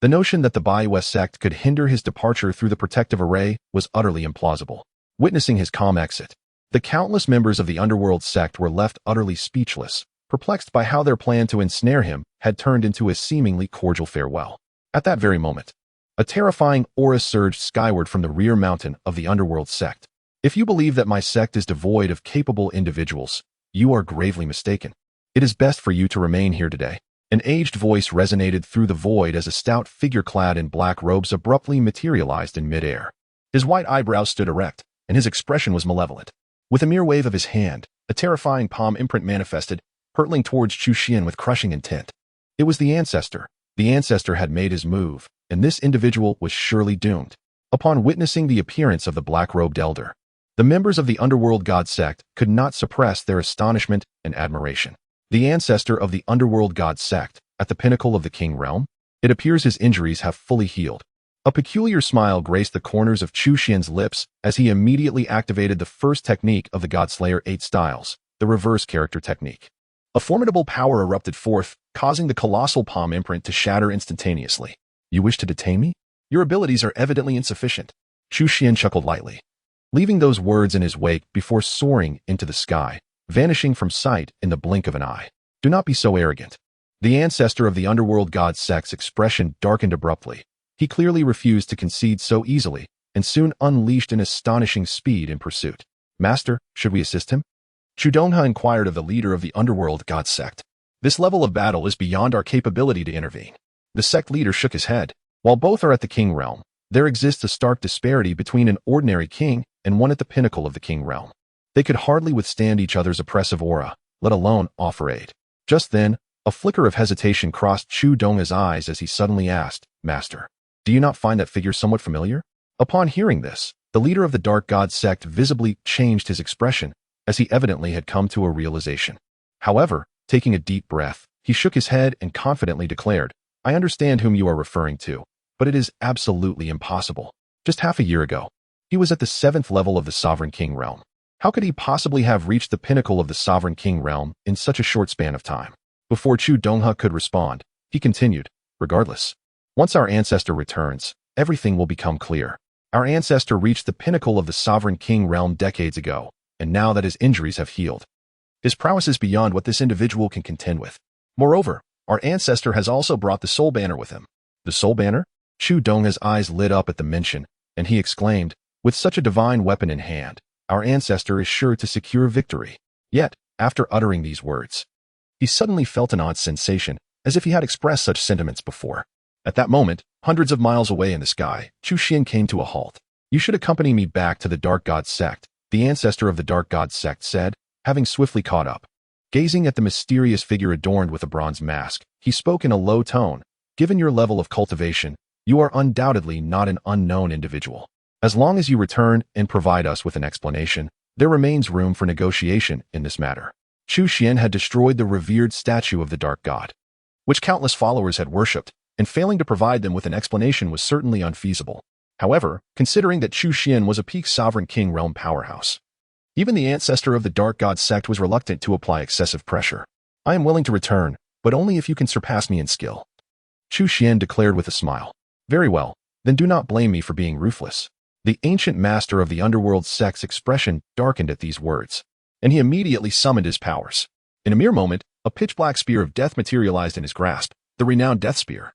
the notion that the Baiwa sect could hinder his departure through the protective array was utterly implausible. Witnessing his calm exit, the countless members of the underworld sect were left utterly speechless, perplexed by how their plan to ensnare him had turned into a seemingly cordial farewell. At that very moment, a terrifying aura surged skyward from the rear mountain of the underworld sect. If you believe that my sect is devoid of capable individuals, you are gravely mistaken. It is best for you to remain here today. An aged voice resonated through the void as a stout figure clad in black robes abruptly materialized in midair. His white eyebrows stood erect, and his expression was malevolent. With a mere wave of his hand, a terrifying palm imprint manifested, hurtling towards Chu Xuan with crushing intent. It was the ancestor. The ancestor had made his move, and this individual was surely doomed. Upon witnessing the appearance of the black-robed elder, the members of the underworld god sect could not suppress their astonishment and admiration. The ancestor of the underworld god sect, at the pinnacle of the king realm, it appears his injuries have fully healed. A peculiar smile graced the corners of Chu Xuan's lips as he immediately activated the first technique of the Godslayer 8 styles, the reverse character technique. A formidable power erupted forth, causing the colossal palm imprint to shatter instantaneously. You wish to detain me? Your abilities are evidently insufficient. Chu Xuan chuckled lightly, leaving those words in his wake before soaring into the sky, vanishing from sight in the blink of an eye. Do not be so arrogant. The ancestor of the underworld god sect's expression darkened abruptly. He clearly refused to concede so easily, and soon unleashed an astonishing speed in pursuit. Master, should we assist him? Chu Dongha inquired of the leader of the underworld god sect. This level of battle is beyond our capability to intervene. The sect leader shook his head. While both are at the king realm, there exists a stark disparity between an ordinary king and one at the pinnacle of the king realm. They could hardly withstand each other's oppressive aura, let alone offer aid. Just then, a flicker of hesitation crossed Chu Dongha's eyes as he suddenly asked, Master, do you not find that figure somewhat familiar? Upon hearing this, the leader of the dark god sect visibly changed his expression, as he evidently had come to a realization. However, taking a deep breath, he shook his head and confidently declared, I understand whom you are referring to, but it is absolutely impossible. Just half a year ago, he was at the 7th level of the Sovereign King realm. How could he possibly have reached the pinnacle of the Sovereign King realm in such a short span of time? Before Chu Dongha could respond, he continued, regardless, once our ancestor returns, everything will become clear. Our ancestor reached the pinnacle of the Sovereign King realm decades ago, and now that his injuries have healed, his prowess is beyond what this individual can contend with. Moreover, our ancestor has also brought the Soul Banner with him. The Soul Banner? Chu Dongha's eyes lit up at the mention, and he exclaimed, with such a divine weapon in hand, our ancestor is sure to secure victory. Yet, after uttering these words, he suddenly felt an odd sensation, as if he had expressed such sentiments before. At that moment, hundreds of miles away in the sky, Chu Xuan came to a halt. You should accompany me back to the Dark God sect, the ancestor of the Dark God sect said, having swiftly caught up. Gazing at the mysterious figure adorned with a bronze mask, he spoke in a low tone. Given your level of cultivation, you are undoubtedly not an unknown individual. As long as you return and provide us with an explanation, there remains room for negotiation in this matter. Chu Xuan had destroyed the revered statue of the Dark God, which countless followers had worshipped, and failing to provide them with an explanation was certainly unfeasible. However, considering that Chu Xuan was a peak sovereign king realm powerhouse, even the ancestor of the Dark God sect was reluctant to apply excessive pressure. I am willing to return, but only if you can surpass me in skill, Chu Xuan declared with a smile. Very well, then do not blame me for being ruthless. The ancient master of the underworld sect's expression darkened at these words, and he immediately summoned his powers. In a mere moment, a pitch-black spear of death materialized in his grasp, the renowned Death Spear,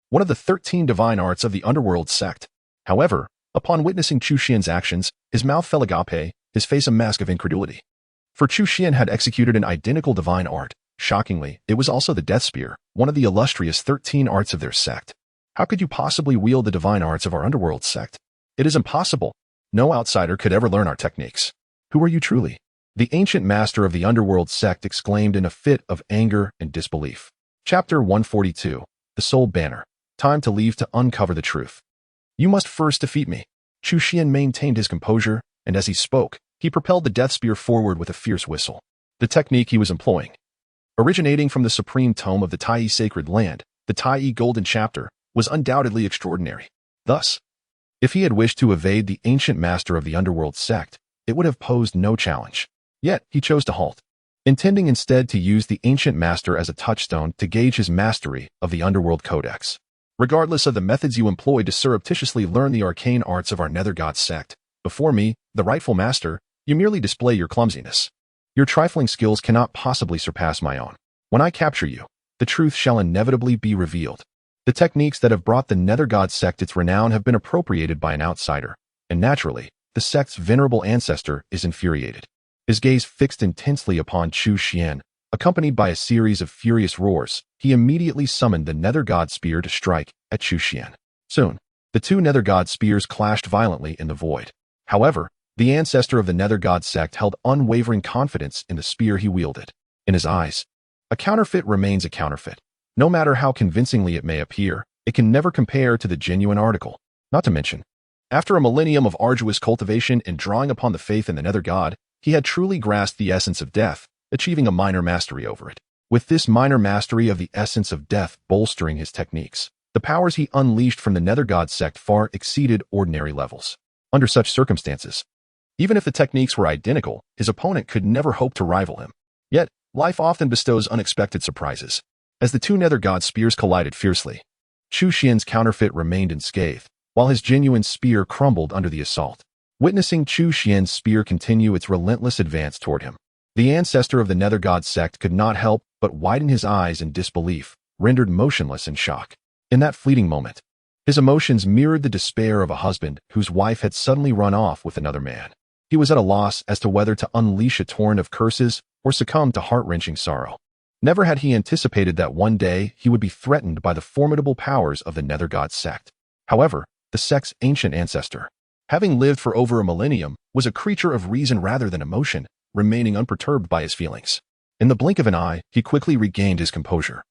one of the 13 divine arts of the underworld sect. However, upon witnessing Chu Xuan's actions, his mouth fell agape, his face a mask of incredulity. For Chu Xuan had executed an identical divine art. Shockingly, it was also the Death Spear, one of the illustrious 13 arts of their sect. How could you possibly wield the divine arts of our underworld sect? It is impossible. No outsider could ever learn our techniques. Who are you truly? The ancient master of the underworld sect exclaimed in a fit of anger and disbelief. Chapter 142. The Soul Banner. Time to leave to uncover the truth. You must first defeat me. Chu Xuan maintained his composure, and as he spoke, he propelled the Death Spear forward with a fierce whistle. The technique he was employing, originating from the supreme tome of the Tai Sacred Land, the Tai Golden Chapter, was undoubtedly extraordinary. Thus, if he had wished to evade the ancient master of the underworld sect, it would have posed no challenge. Yet, he chose to halt, intending instead to use the ancient master as a touchstone to gauge his mastery of the underworld codex. Regardless of the methods you employ to surreptitiously learn the arcane arts of our nether god sect, before me, the rightful master, you merely display your clumsiness. Your trifling skills cannot possibly surpass my own. When I capture you, the truth shall inevitably be revealed. The techniques that have brought the nether god sect its renown have been appropriated by an outsider, and naturally, the sect's venerable ancestor is infuriated. His gaze fixed intensely upon Chu Xuan, accompanied by a series of furious roars. He immediately summoned the nether god spear to strike at Chu Xuan. Soon, the two nether god spears clashed violently in the void. However, the ancestor of the nether god sect held unwavering confidence in the spear he wielded. In his eyes, a counterfeit remains a counterfeit. No matter how convincingly it may appear, it can never compare to the genuine article. Not to mention, after a millennium of arduous cultivation and drawing upon the faith in the nether god, he had truly grasped the essence of death, achieving a minor mastery over it. With this minor mastery of the essence of death bolstering his techniques, the powers he unleashed from the nether god sect far exceeded ordinary levels. Under such circumstances, even if the techniques were identical, his opponent could never hope to rival him. Yet, life often bestows unexpected surprises. As the two nether god spears collided fiercely, Chu Xuan's counterfeit remained unscathed, while his genuine spear crumbled under the assault. Witnessing Chu Xuan's spear continue its relentless advance toward him, the ancestor of the nether god sect could not help but widen his eyes in disbelief, rendered motionless in shock. In that fleeting moment, his emotions mirrored the despair of a husband whose wife had suddenly run off with another man. He was at a loss as to whether to unleash a torrent of curses or succumb to heart-wrenching sorrow. Never had he anticipated that one day he would be threatened by the formidable powers of the nether god sect. However, the sect's ancient ancestor, having lived for over a millennium, was a creature of reason rather than emotion, remaining unperturbed by his feelings. In the blink of an eye, he quickly regained his composure,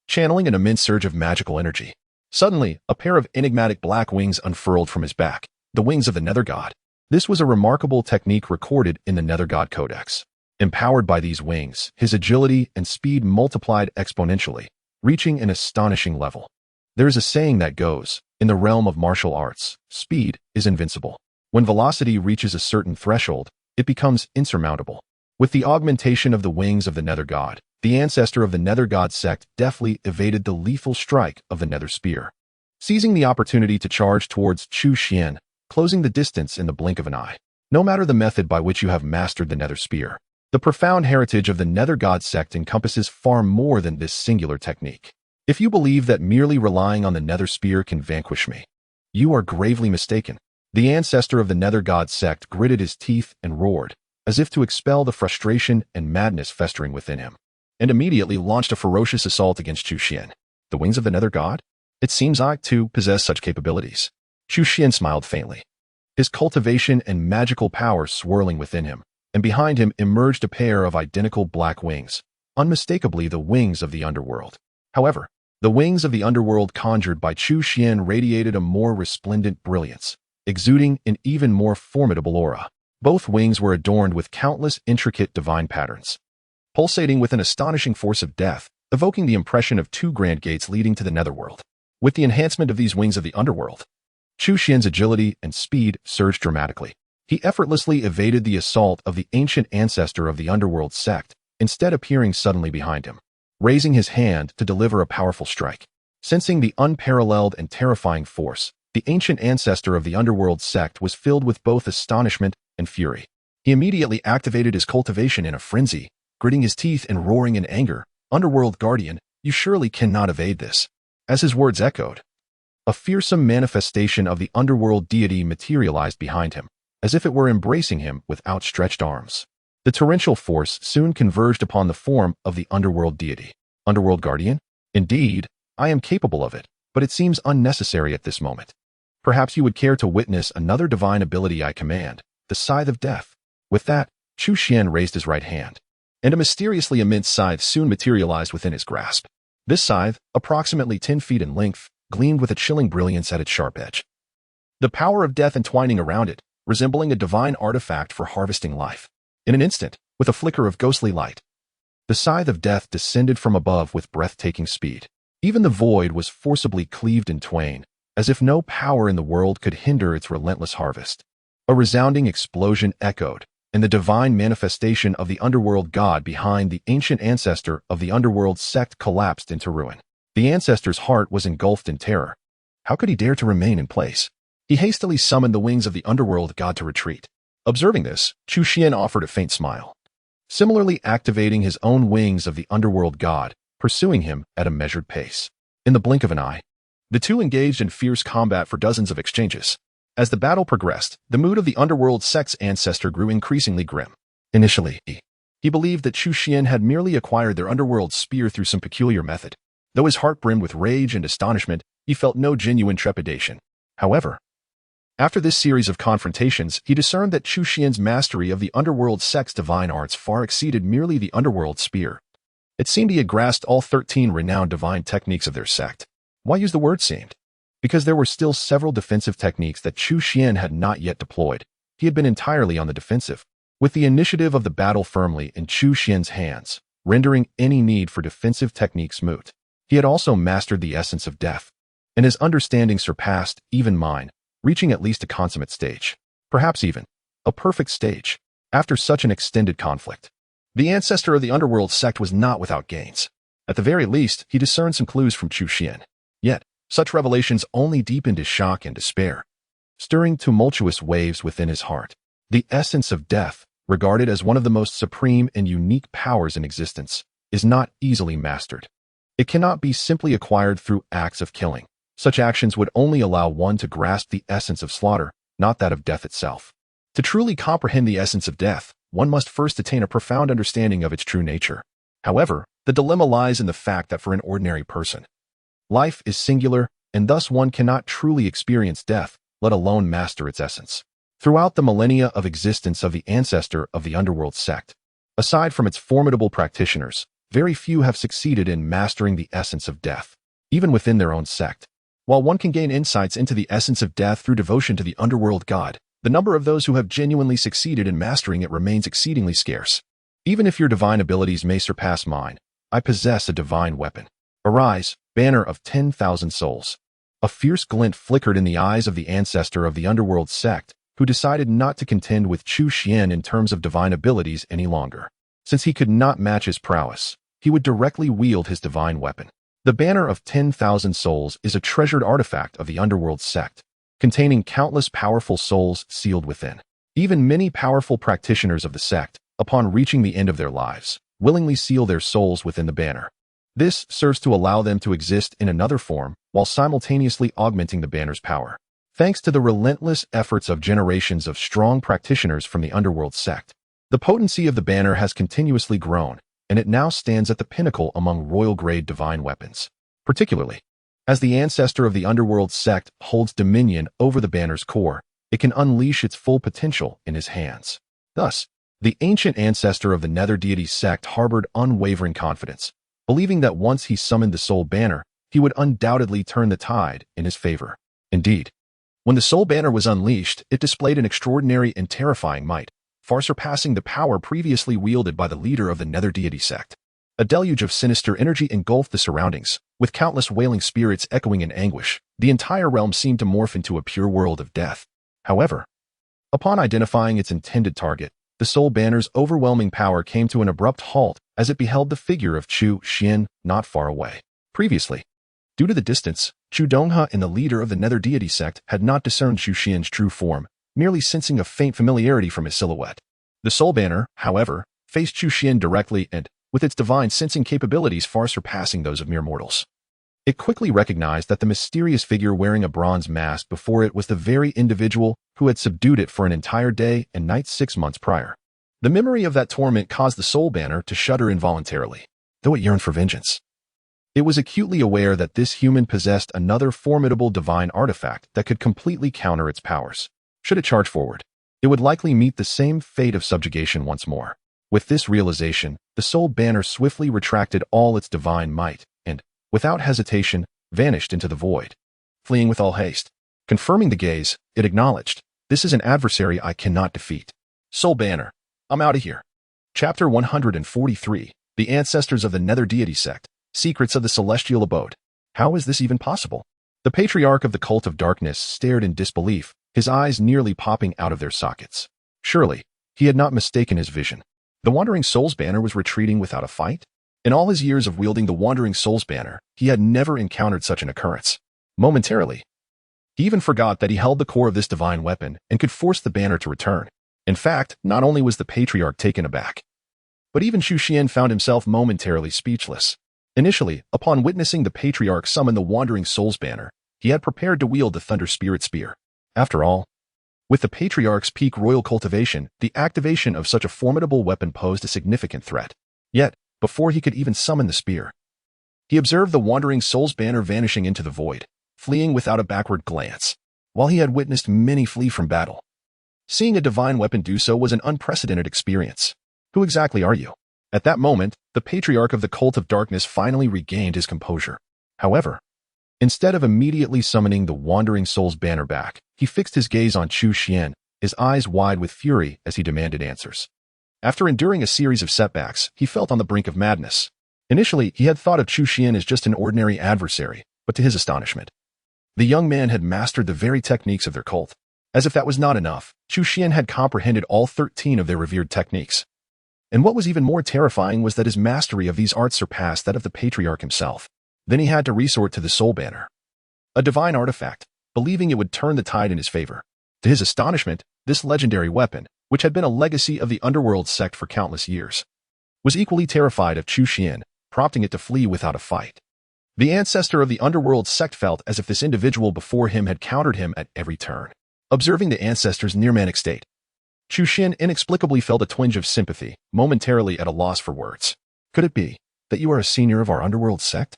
channeling an immense surge of magical energy. Suddenly, a pair of enigmatic black wings unfurled from his back, the wings of the nether god. This was a remarkable technique recorded in the nether god codex. Empowered by these wings, his agility and speed multiplied exponentially, reaching an astonishing level. There is a saying that goes, in the realm of martial arts, speed is invincible. When velocity reaches a certain threshold, it becomes insurmountable. With the augmentation of the wings of the nether god, the ancestor of the nether god sect deftly evaded the lethal strike of the nether spear, seizing the opportunity to charge towards Chu Xuan, closing the distance in the blink of an eye. No matter the method by which you have mastered the nether spear, the profound heritage of the nether god sect encompasses far more than this singular technique. If you believe that merely relying on the nether spear can vanquish me, you are gravely mistaken. The ancestor of the nether god sect gritted his teeth and roared, as if to expel the frustration and madness festering within him, and immediately launched a ferocious assault against Chu Xuan. The wings of the nether god? It seems I, too, possess such capabilities. Chu Xuan smiled faintly, his cultivation and magical power swirling within him. and behind him emerged a pair of identical black wings, unmistakably the wings of the underworld. However, the wings of the underworld conjured by Chu Xuan radiated a more resplendent brilliance, exuding an even more formidable aura. Both wings were adorned with countless intricate divine patterns, pulsating with an astonishing force of death, evoking the impression of two grand gates leading to the netherworld. With the enhancement of these wings of the underworld, Chu Xuan's agility and speed surged dramatically. He effortlessly evaded the assault of the ancient ancestor of the underworld sect, instead appearing suddenly behind him, raising his hand to deliver a powerful strike. Sensing the unparalleled and terrifying force, the ancient ancestor of the underworld sect was filled with both astonishment and fury. He immediately activated his cultivation in a frenzy, gritting his teeth and roaring in anger, "Underworld Guardian, you surely cannot evade this." As his words echoed, a fearsome manifestation of the underworld deity materialized behind him, as if it were embracing him with outstretched arms. The torrential force soon converged upon the form of the underworld deity. "Underworld Guardian? Indeed, I am capable of it, but it seems unnecessary at this moment. Perhaps you would care to witness another divine ability I command, the Scythe of Death." With that, Chu Xuan raised his right hand, and a mysteriously immense scythe soon materialized within his grasp. This scythe, approximately 10 feet in length, gleamed with a chilling brilliance at its sharp edge, the power of death entwining around it, resembling a divine artifact for harvesting life. In an instant, with a flicker of ghostly light, the Scythe of Death descended from above with breathtaking speed. Even the void was forcibly cleaved in twain, as if no power in the world could hinder its relentless harvest. A resounding explosion echoed, and the divine manifestation of the underworld god behind the ancient ancestor of the underworld sect collapsed into ruin. The ancestor's heart was engulfed in terror. How could he dare to remain in place? He hastily summoned the wings of the underworld god to retreat. Observing this, Chu Xuan offered a faint smile, similarly activating his own wings of the underworld god, pursuing him at a measured pace. In the blink of an eye, the two engaged in fierce combat for dozens of exchanges. As the battle progressed, the mood of the underworld sect's ancestor grew increasingly grim. Initially, he believed that Chu Xuan had merely acquired their underworld spear through some peculiar method. Though his heart brimmed with rage and astonishment, he felt no genuine trepidation. However, after this series of confrontations, he discerned that Chu Xuan's mastery of the underworld sect's divine arts far exceeded merely the underworld spear. It seemed he had grasped all 13 renowned divine techniques of their sect. Why use the word seemed? Because there were still several defensive techniques that Chu Xuan had not yet deployed. He had been entirely on the defensive, with the initiative of the battle firmly in Chu Xuan's hands, rendering any need for defensive techniques moot. He had also mastered the essence of death, and his understanding surpassed even mine, reaching at least a consummate stage, perhaps even a perfect stage. After such an extended conflict, the ancestor of the underworld sect was not without gains. At the very least, he discerned some clues from Chu Xuan. Yet, such revelations only deepened his shock and despair, stirring tumultuous waves within his heart. The essence of death, regarded as one of the most supreme and unique powers in existence, is not easily mastered. It cannot be simply acquired through acts of killing. Such actions would only allow one to grasp the essence of slaughter, not that of death itself. To truly comprehend the essence of death, one must first attain a profound understanding of its true nature. However, the dilemma lies in the fact that for an ordinary person, life is singular, and thus one cannot truly experience death, let alone master its essence. Throughout the millennia of existence of the ancestor of the underworld sect, aside from its formidable practitioners, very few have succeeded in mastering the essence of death, even within their own sect. While one can gain insights into the essence of death through devotion to the underworld god, the number of those who have genuinely succeeded in mastering it remains exceedingly scarce. Even if your divine abilities may surpass mine, I possess a divine weapon. Arise, banner of 10,000 souls. A fierce glint flickered in the eyes of the ancestor of the underworld sect, who decided not to contend with Chu Xuan in terms of divine abilities any longer. Since he could not match his prowess, he would directly wield his divine weapon. The banner of 10,000 souls is a treasured artifact of the underworld sect, containing countless powerful souls sealed within. Even many powerful practitioners of the sect, upon reaching the end of their lives, willingly seal their souls within the banner. This serves to allow them to exist in another form while simultaneously augmenting the banner's power. Thanks to the relentless efforts of generations of strong practitioners from the underworld sect, the potency of the banner has continuously grown, and it now stands at the pinnacle among royal-grade divine weapons. Particularly, as the ancestor of the underworld sect holds dominion over the banner's core, it can unleash its full potential in his hands. Thus, The ancient ancestor of the Nether Deity sect harbored unwavering confidence, believing that once he summoned the Soul Banner, he would undoubtedly turn the tide in his favor. Indeed, when the Soul Banner was unleashed, it displayed an extraordinary and terrifying might, far surpassing the power previously wielded by the leader of the Nether Deity sect. A deluge of sinister energy engulfed the surroundings, with countless wailing spirits echoing in anguish. The entire realm seemed to morph into a pure world of death. However, upon identifying its intended target, the Soul Banner's overwhelming power came to an abrupt halt as it beheld the figure of Chu Xuan not far away. Previously, due to the distance, Chu Donghe and the leader of the Nether Deity sect had not discerned Chu Xian's true form, merely sensing a faint familiarity from his silhouette. The Soul Banner, however, faced Chu Xuan directly and, with its divine sensing capabilities far surpassing those of mere mortals, it quickly recognized that the mysterious figure wearing a bronze mask before it was the very individual who had subdued it for an entire day and night 6 months prior. The memory of that torment caused the Soul Banner to shudder involuntarily, though it yearned for vengeance. It was acutely aware that this human possessed another formidable divine artifact that could completely counter its powers. Should it charge forward, it would likely meet the same fate of subjugation once more. With this realization, the Soul Banner swiftly retracted all its divine might and, without hesitation, vanished into the void, fleeing with all haste. Confirming the gaze, it acknowledged, "This is an adversary I cannot defeat. Soul Banner, I'm out of here." Chapter 143, The Ancestors of the Nether Deity Sect, Secrets of the Celestial Abode. How is this even possible? The patriarch of the Cult of Darkness stared in disbelief, his eyes nearly popping out of their sockets. Surely, he had not mistaken his vision. The Wandering Soul's Banner was retreating without a fight? In all his years of wielding the Wandering Soul's Banner, he had never encountered such an occurrence. Momentarily, he even forgot that he held the core of this divine weapon and could force the banner to return. In fact, not only was the patriarch taken aback, but even Chu Xuan found himself momentarily speechless. Initially, upon witnessing the patriarch summon the Wandering Soul's Banner, he had prepared to wield the Thunder Spirit Spear. After all, with the patriarch's peak royal cultivation, the activation of such a formidable weapon posed a significant threat. Yet, before he could even summon the spear, he observed the Wandering Soul's Banner vanishing into the void, fleeing without a backward glance, while he had witnessed many flee from battle. Seeing a divine weapon do so was an unprecedented experience. Who exactly are you? At that moment, the patriarch of the Cult of Darkness finally regained his composure. However, instead of immediately summoning the Wandering Soul's Banner back, he fixed his gaze on Chu Xuan, his eyes wide with fury as he demanded answers. After enduring a series of setbacks, he felt on the brink of madness. Initially, he had thought of Chu Xuan as just an ordinary adversary, but to his astonishment, the young man had mastered the very techniques of their cult. As if that was not enough, Chu Xuan had comprehended all 13 of their revered techniques. And what was even more terrifying was that his mastery of these arts surpassed that of the patriarch himself. Then he had to resort to the Soul Banner, a divine artifact, believing it would turn the tide in his favor. To his astonishment, this legendary weapon, which had been a legacy of the underworld sect for countless years, was equally terrified of Chu Xuan, prompting it to flee without a fight. The ancestor of the underworld sect felt as if this individual before him had countered him at every turn. Observing the ancestor's near-manic state, Chu Xuan inexplicably felt a twinge of sympathy, momentarily at a loss for words. Could it be that you are a senior of our underworld sect?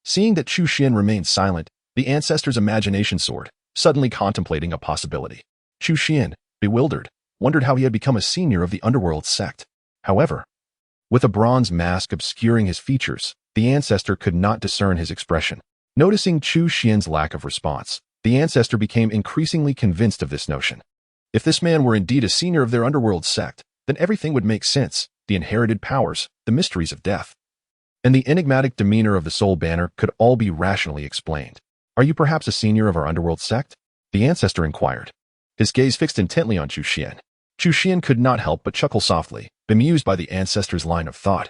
Seeing that Chu Xuan remained silent, the ancestor's imagination soared, suddenly contemplating a possibility. Chu Xuan, bewildered, wondered how he had become a senior of the underworld sect. However, with a bronze mask obscuring his features, the ancestor could not discern his expression. Noticing Chu Xuan's lack of response, the ancestor became increasingly convinced of this notion. If this man were indeed a senior of their underworld sect, then everything would make sense: the inherited powers, the mysteries of death, and the enigmatic demeanor of the Soul Banner could all be rationally explained. "Are you perhaps a senior of our underworld sect?" the ancestor inquired, his gaze fixed intently on Chu Xuan. Chu Xuan could not help but chuckle softly, bemused by the ancestor's line of thought,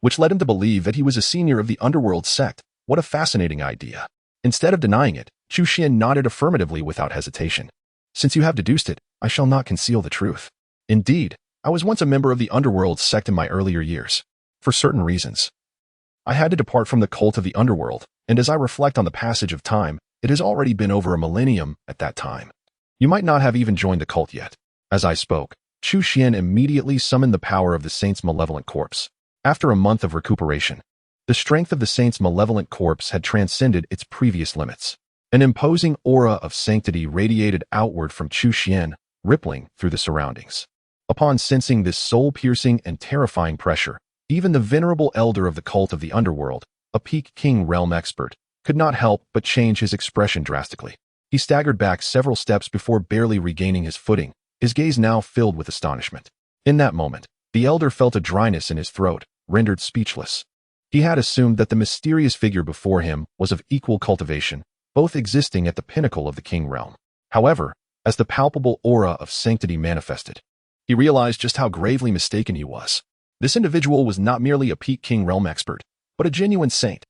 which led him to believe that he was a senior of the underworld sect. What a fascinating idea. Instead of denying it, Chu Xuan nodded affirmatively without hesitation. "Since you have deduced it, I shall not conceal the truth. Indeed, I was once a member of the underworld sect in my earlier years. For certain reasons, I had to depart from the cult of the underworld, and as I reflect on the passage of time, it has already been over a millennium at that time. You might not have even joined the cult yet." As I spoke, Chu Xuan immediately summoned the power of the saint's malevolent corpse. After a month of recuperation, the strength of the saint's malevolent corpse had transcended its previous limits. An imposing aura of sanctity radiated outward from Chu Xuan, rippling through the surroundings. Upon sensing this soul-piercing and terrifying pressure, even the venerable elder of the cult of the underworld, a peak king realm expert, could not help but change his expression drastically. He staggered back several steps before barely regaining his footing, his gaze now filled with astonishment. In that moment, the elder felt a dryness in his throat, rendered speechless. He had assumed that the mysterious figure before him was of equal cultivation, both existing at the pinnacle of the king realm. However, as the palpable aura of sanctity manifested, he realized just how gravely mistaken he was. This individual was not merely a peak king realm expert, but a genuine saint.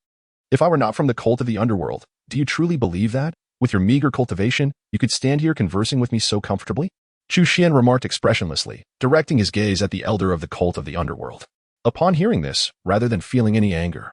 If I were not from the cult of the underworld, do you truly believe that, with your meager cultivation, you could stand here conversing with me so comfortably? Chu Xuan remarked expressionlessly, directing his gaze at the elder of the cult of the underworld. Upon hearing this, rather than feeling any anger,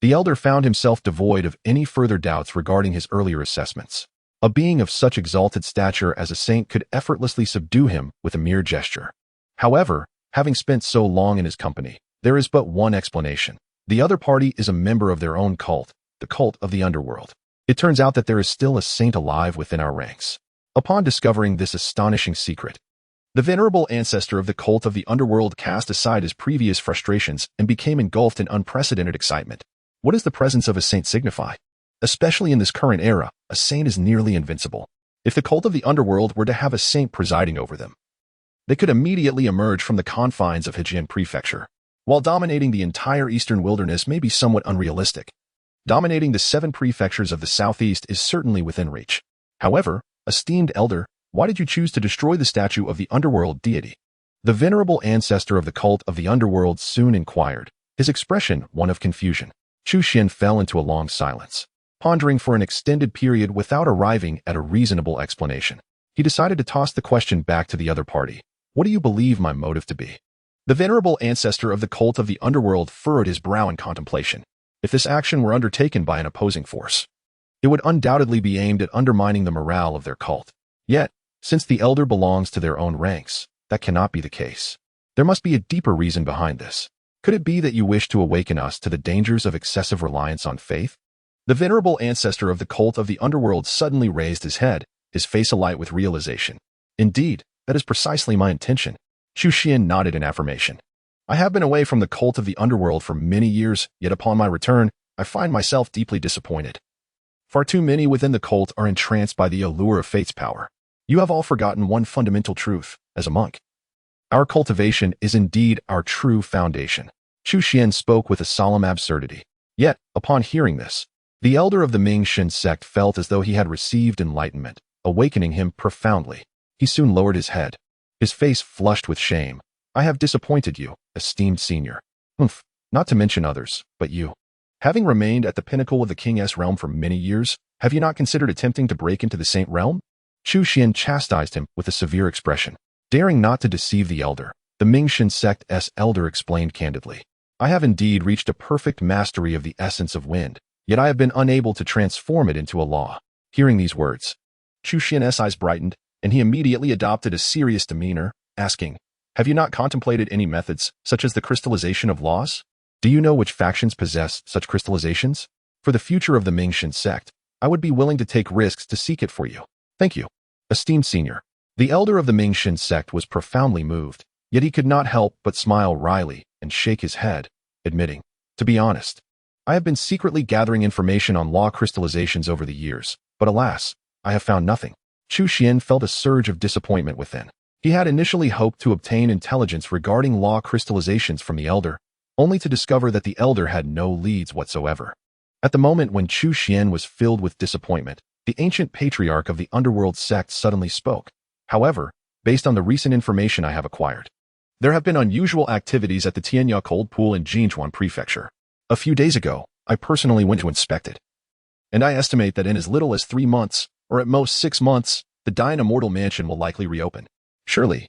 the elder found himself devoid of any further doubts regarding his earlier assessments. A being of such exalted stature as a saint could effortlessly subdue him with a mere gesture. However, having spent so long in his company, there is but one explanation. The other party is a member of their own cult, the cult of the underworld. It turns out that there is still a saint alive within our ranks. Upon discovering this astonishing secret, the venerable ancestor of the cult of the underworld cast aside his previous frustrations and became engulfed in unprecedented excitement. What does the presence of a saint signify? Especially in this current era, a saint is nearly invincible. If the cult of the underworld were to have a saint presiding over them, they could immediately emerge from the confines of Hejian Prefecture. While dominating the entire eastern wilderness may be somewhat unrealistic, dominating the 7 prefectures of the southeast is certainly within reach. However, esteemed elder, why did you choose to destroy the statue of the underworld deity? The venerable ancestor of the cult of the underworld soon inquired, his expression one of confusion. Chu Xuan fell into a long silence, pondering for an extended period without arriving at a reasonable explanation. He decided to toss the question back to the other party. What do you believe my motive to be? The venerable ancestor of the cult of the underworld furrowed his brow in contemplation. If this action were undertaken by an opposing force, it would undoubtedly be aimed at undermining the morale of their cult. Yet, since the elder belongs to their own ranks, that cannot be the case. There must be a deeper reason behind this. Could it be that you wish to awaken us to the dangers of excessive reliance on faith? The venerable ancestor of the cult of the underworld suddenly raised his head, his face alight with realization. Indeed, that is precisely my intention. Chu Xuan nodded in affirmation. I have been away from the cult of the underworld for many years, yet upon my return, I find myself deeply disappointed. Far too many within the cult are entranced by the allure of fate's power. You have all forgotten one fundamental truth, as a monk. Our cultivation is indeed our true foundation. Chu Xuan spoke with a solemn absurdity. Yet, upon hearing this, the elder of the Ming-Shan sect felt as though he had received enlightenment, awakening him profoundly. He soon lowered his head, his face flushed with shame. I have disappointed you, esteemed senior. Not to mention others, but you. Having remained at the pinnacle of the King's realm for many years, have you not considered attempting to break into the Saint realm? Chu Xuan chastised him with a severe expression. Daring not to deceive the elder, the Ming-Shan sect's elder explained candidly. I have indeed reached a perfect mastery of the essence of wind, yet I have been unable to transform it into a law. Hearing these words, Chu Xuan's eyes brightened, and he immediately adopted a serious demeanor, asking, have you not contemplated any methods, such as the crystallization of laws? Do you know which factions possess such crystallizations? For the future of the Ming-Shan sect, I would be willing to take risks to seek it for you. Thank you, esteemed senior. The elder of the Ming-Shan sect was profoundly moved, yet he could not help but smile wryly and shake his head, admitting, to be honest, I have been secretly gathering information on law crystallizations over the years, but alas, I have found nothing. Chu Xuan felt a surge of disappointment within. He had initially hoped to obtain intelligence regarding law crystallizations from the elder, only to discover that the elder had no leads whatsoever. At the moment when Chu Xuan was filled with disappointment, the ancient patriarch of the underworld sect suddenly spoke. However, based on the recent information I have acquired, there have been unusual activities at the Tianya Cold Pool in Jinchuan Prefecture. A few days ago, I personally went to inspect it, and I estimate that in as little as 3 months, or at most 6 months, the Dian Immortal Mansion will likely reopen. Surely,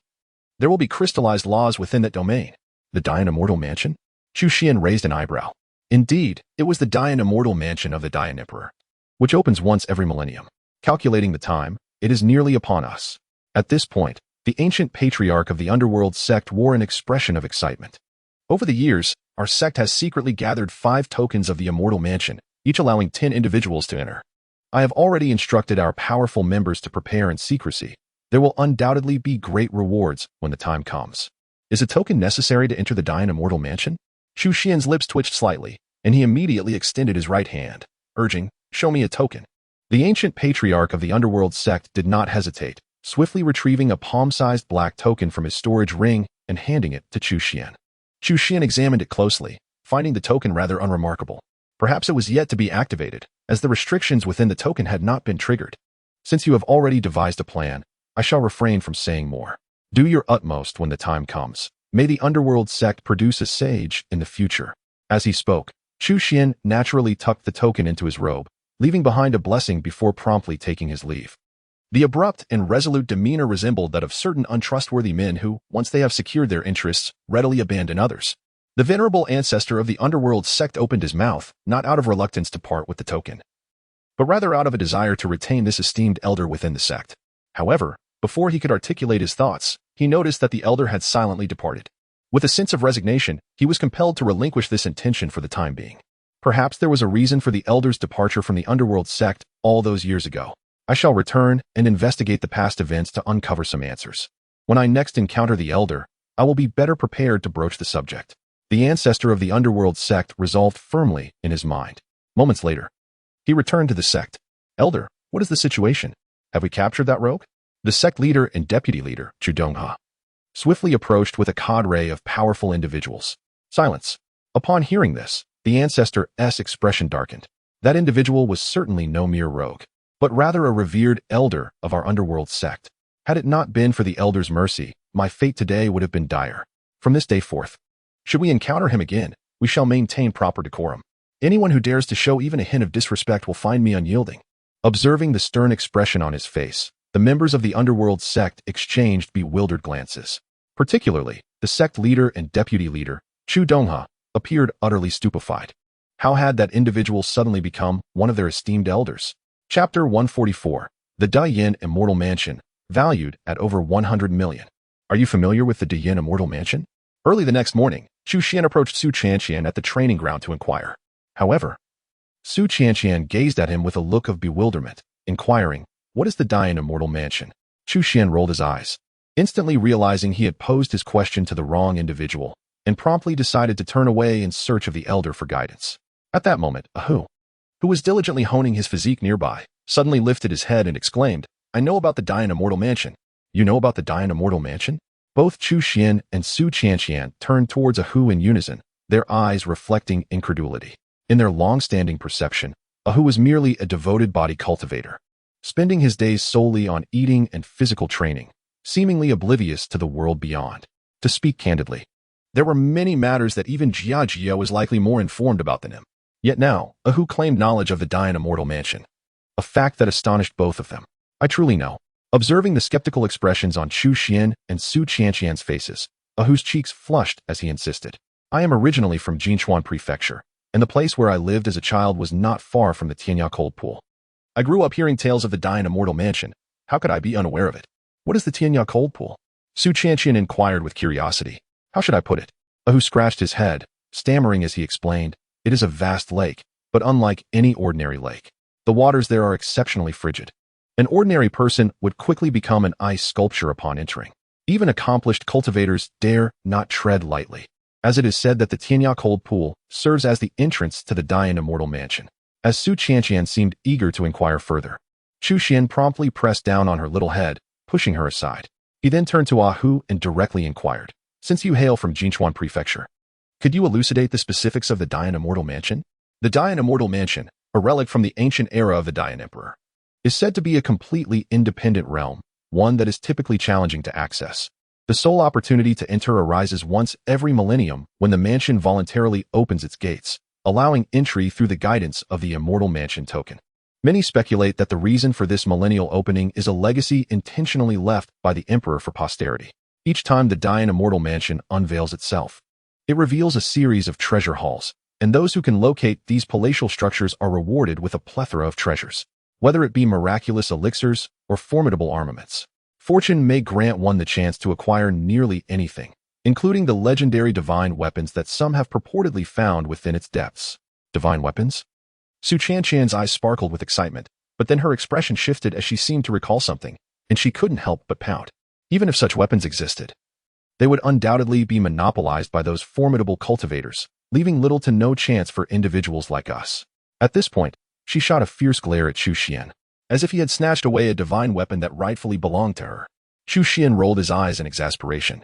there will be crystallized laws within that domain. The Dian Immortal Mansion? Chu Xuan raised an eyebrow. Indeed, it was the Dian Immortal Mansion of the Dian Emperor, which opens once every millennium. Calculating the time, it is nearly upon us. At this point, the ancient patriarch of the underworld sect wore an expression of excitement. Over the years, our sect has secretly gathered 5 tokens of the Immortal Mansion, each allowing 10 individuals to enter. I have already instructed our powerful members to prepare in secrecy. There will undoubtedly be great rewards when the time comes. Is a token necessary to enter the Dying Immortal Mansion? Chu Xuan's lips twitched slightly, and he immediately extended his right hand, urging, "Show me a token." The ancient patriarch of the underworld sect did not hesitate, swiftly retrieving a palm-sized black token from his storage ring and handing it to Chu Xuan. Chu Xuan examined it closely, finding the token rather unremarkable. Perhaps it was yet to be activated, as the restrictions within the token had not been triggered. Since you have already devised a plan, I shall refrain from saying more. Do your utmost when the time comes. May the underworld sect produce a sage in the future. As he spoke, Chu Xuan naturally tucked the token into his robe, leaving behind a blessing before promptly taking his leave. The abrupt and resolute demeanor resembled that of certain untrustworthy men who, once they have secured their interests, readily abandon others. The venerable ancestor of the underworld sect opened his mouth, not out of reluctance to part with the token, but rather out of a desire to retain this esteemed elder within the sect. However, before he could articulate his thoughts, he noticed that the elder had silently departed. With a sense of resignation, he was compelled to relinquish this intention for the time being. Perhaps there was a reason for the elder's departure from the underworld sect all those years ago. I shall return and investigate the past events to uncover some answers. When I next encounter the elder, I will be better prepared to broach the subject. The ancestor of the underworld sect resolved firmly in his mind. Moments later, he returned to the sect. "Elder, what is the situation? Have we captured that rogue?" The sect leader and deputy leader, Chu Dongha, swiftly approached with a cadre of powerful individuals. Silence. Upon hearing this, the ancestor's expression darkened. That individual was certainly no mere rogue, but rather a revered elder of our underworld sect. Had it not been for the elder's mercy, my fate today would have been dire. From this day forth, should we encounter him again, we shall maintain proper decorum. Anyone who dares to show even a hint of disrespect will find me unyielding. Observing the stern expression on his face, the members of the underworld sect exchanged bewildered glances. Particularly, the sect leader and deputy leader, Chu Dongha, appeared utterly stupefied. How had that individual suddenly become one of their esteemed elders? Chapter 144. The Dying Immortal Mansion, valued at over 100 million. Are you familiar with the Dying Immortal Mansion? Early the next morning, Chu Xuan approached Su Qianqian at the training ground to inquire. However, Su Qianqian gazed at him with a look of bewilderment, inquiring, "What is the Dying Immortal Mansion?" Chu Xuan rolled his eyes, instantly realizing he had posed his question to the wrong individual, and promptly decided to turn away in search of the elder for guidance. At that moment, Ahu, who was diligently honing his physique nearby, suddenly lifted his head and exclaimed, "I know about the Dying Immortal Mansion." "You know about the Dying Immortal Mansion?" Both Chu Xuan and Su Qianqian turned towards Ahu in unison, their eyes reflecting incredulity. In their long-standing perception, Ahu was merely a devoted body cultivator, spending his days solely on eating and physical training, seemingly oblivious to the world beyond. To speak candidly, there were many matters that even Jia was likely more informed about than him. Yet now, Ahu claimed knowledge of the Dying Immortal Mansion, a fact that astonished both of them. "I truly know." Observing the skeptical expressions on Chu Xuan and Su Qianqian's faces, Ahu's cheeks flushed as he insisted. "I am originally from Jinchuan Prefecture, and the place where I lived as a child was not far from the Tianya Cold Pool. I grew up hearing tales of the Dying Immortal Mansion. How could I be unaware of it?" "What is the Tianya Cold Pool?" Su Qianqian inquired with curiosity. "How should I put it?" Ahu scratched his head, stammering as he explained, "It is a vast lake, but unlike any ordinary lake. The waters there are exceptionally frigid. An ordinary person would quickly become an ice sculpture upon entering. Even accomplished cultivators dare not tread lightly, as it is said that the Tianya Cold Pool serves as the entrance to the Dying Immortal Mansion." As Su Qianqian seemed eager to inquire further, Chu Xuan promptly pressed down on her little head, pushing her aside. He then turned to Ahu and directly inquired, "Since you hail from Jinchuan Prefecture, could you elucidate the specifics of the Dying Immortal Mansion?" The Dying Immortal Mansion, a relic from the ancient era of the Dying Emperor, is said to be a completely independent realm, one that is typically challenging to access. The sole opportunity to enter arises once every millennium when the mansion voluntarily opens its gates, allowing entry through the guidance of the Immortal Mansion token. Many speculate that the reason for this millennial opening is a legacy intentionally left by the Emperor for posterity. Each time the Dying Immortal Mansion unveils itself, it reveals a series of treasure halls, and those who can locate these palatial structures are rewarded with a plethora of treasures, whether it be miraculous elixirs or formidable armaments. Fortune may grant one the chance to acquire nearly anything, including the legendary divine weapons that some have purportedly found within its depths. Divine weapons? Su Qianqian's eyes sparkled with excitement, but then her expression shifted as she seemed to recall something. and she couldn't help but pout. Even if such weapons existed, they would undoubtedly be monopolized by those formidable cultivators, leaving little to no chance for individuals like us. At this point, she shot a fierce glare at Chu Xuan, as if he had snatched away a divine weapon that rightfully belonged to her. Chu Xuan rolled his eyes in exasperation,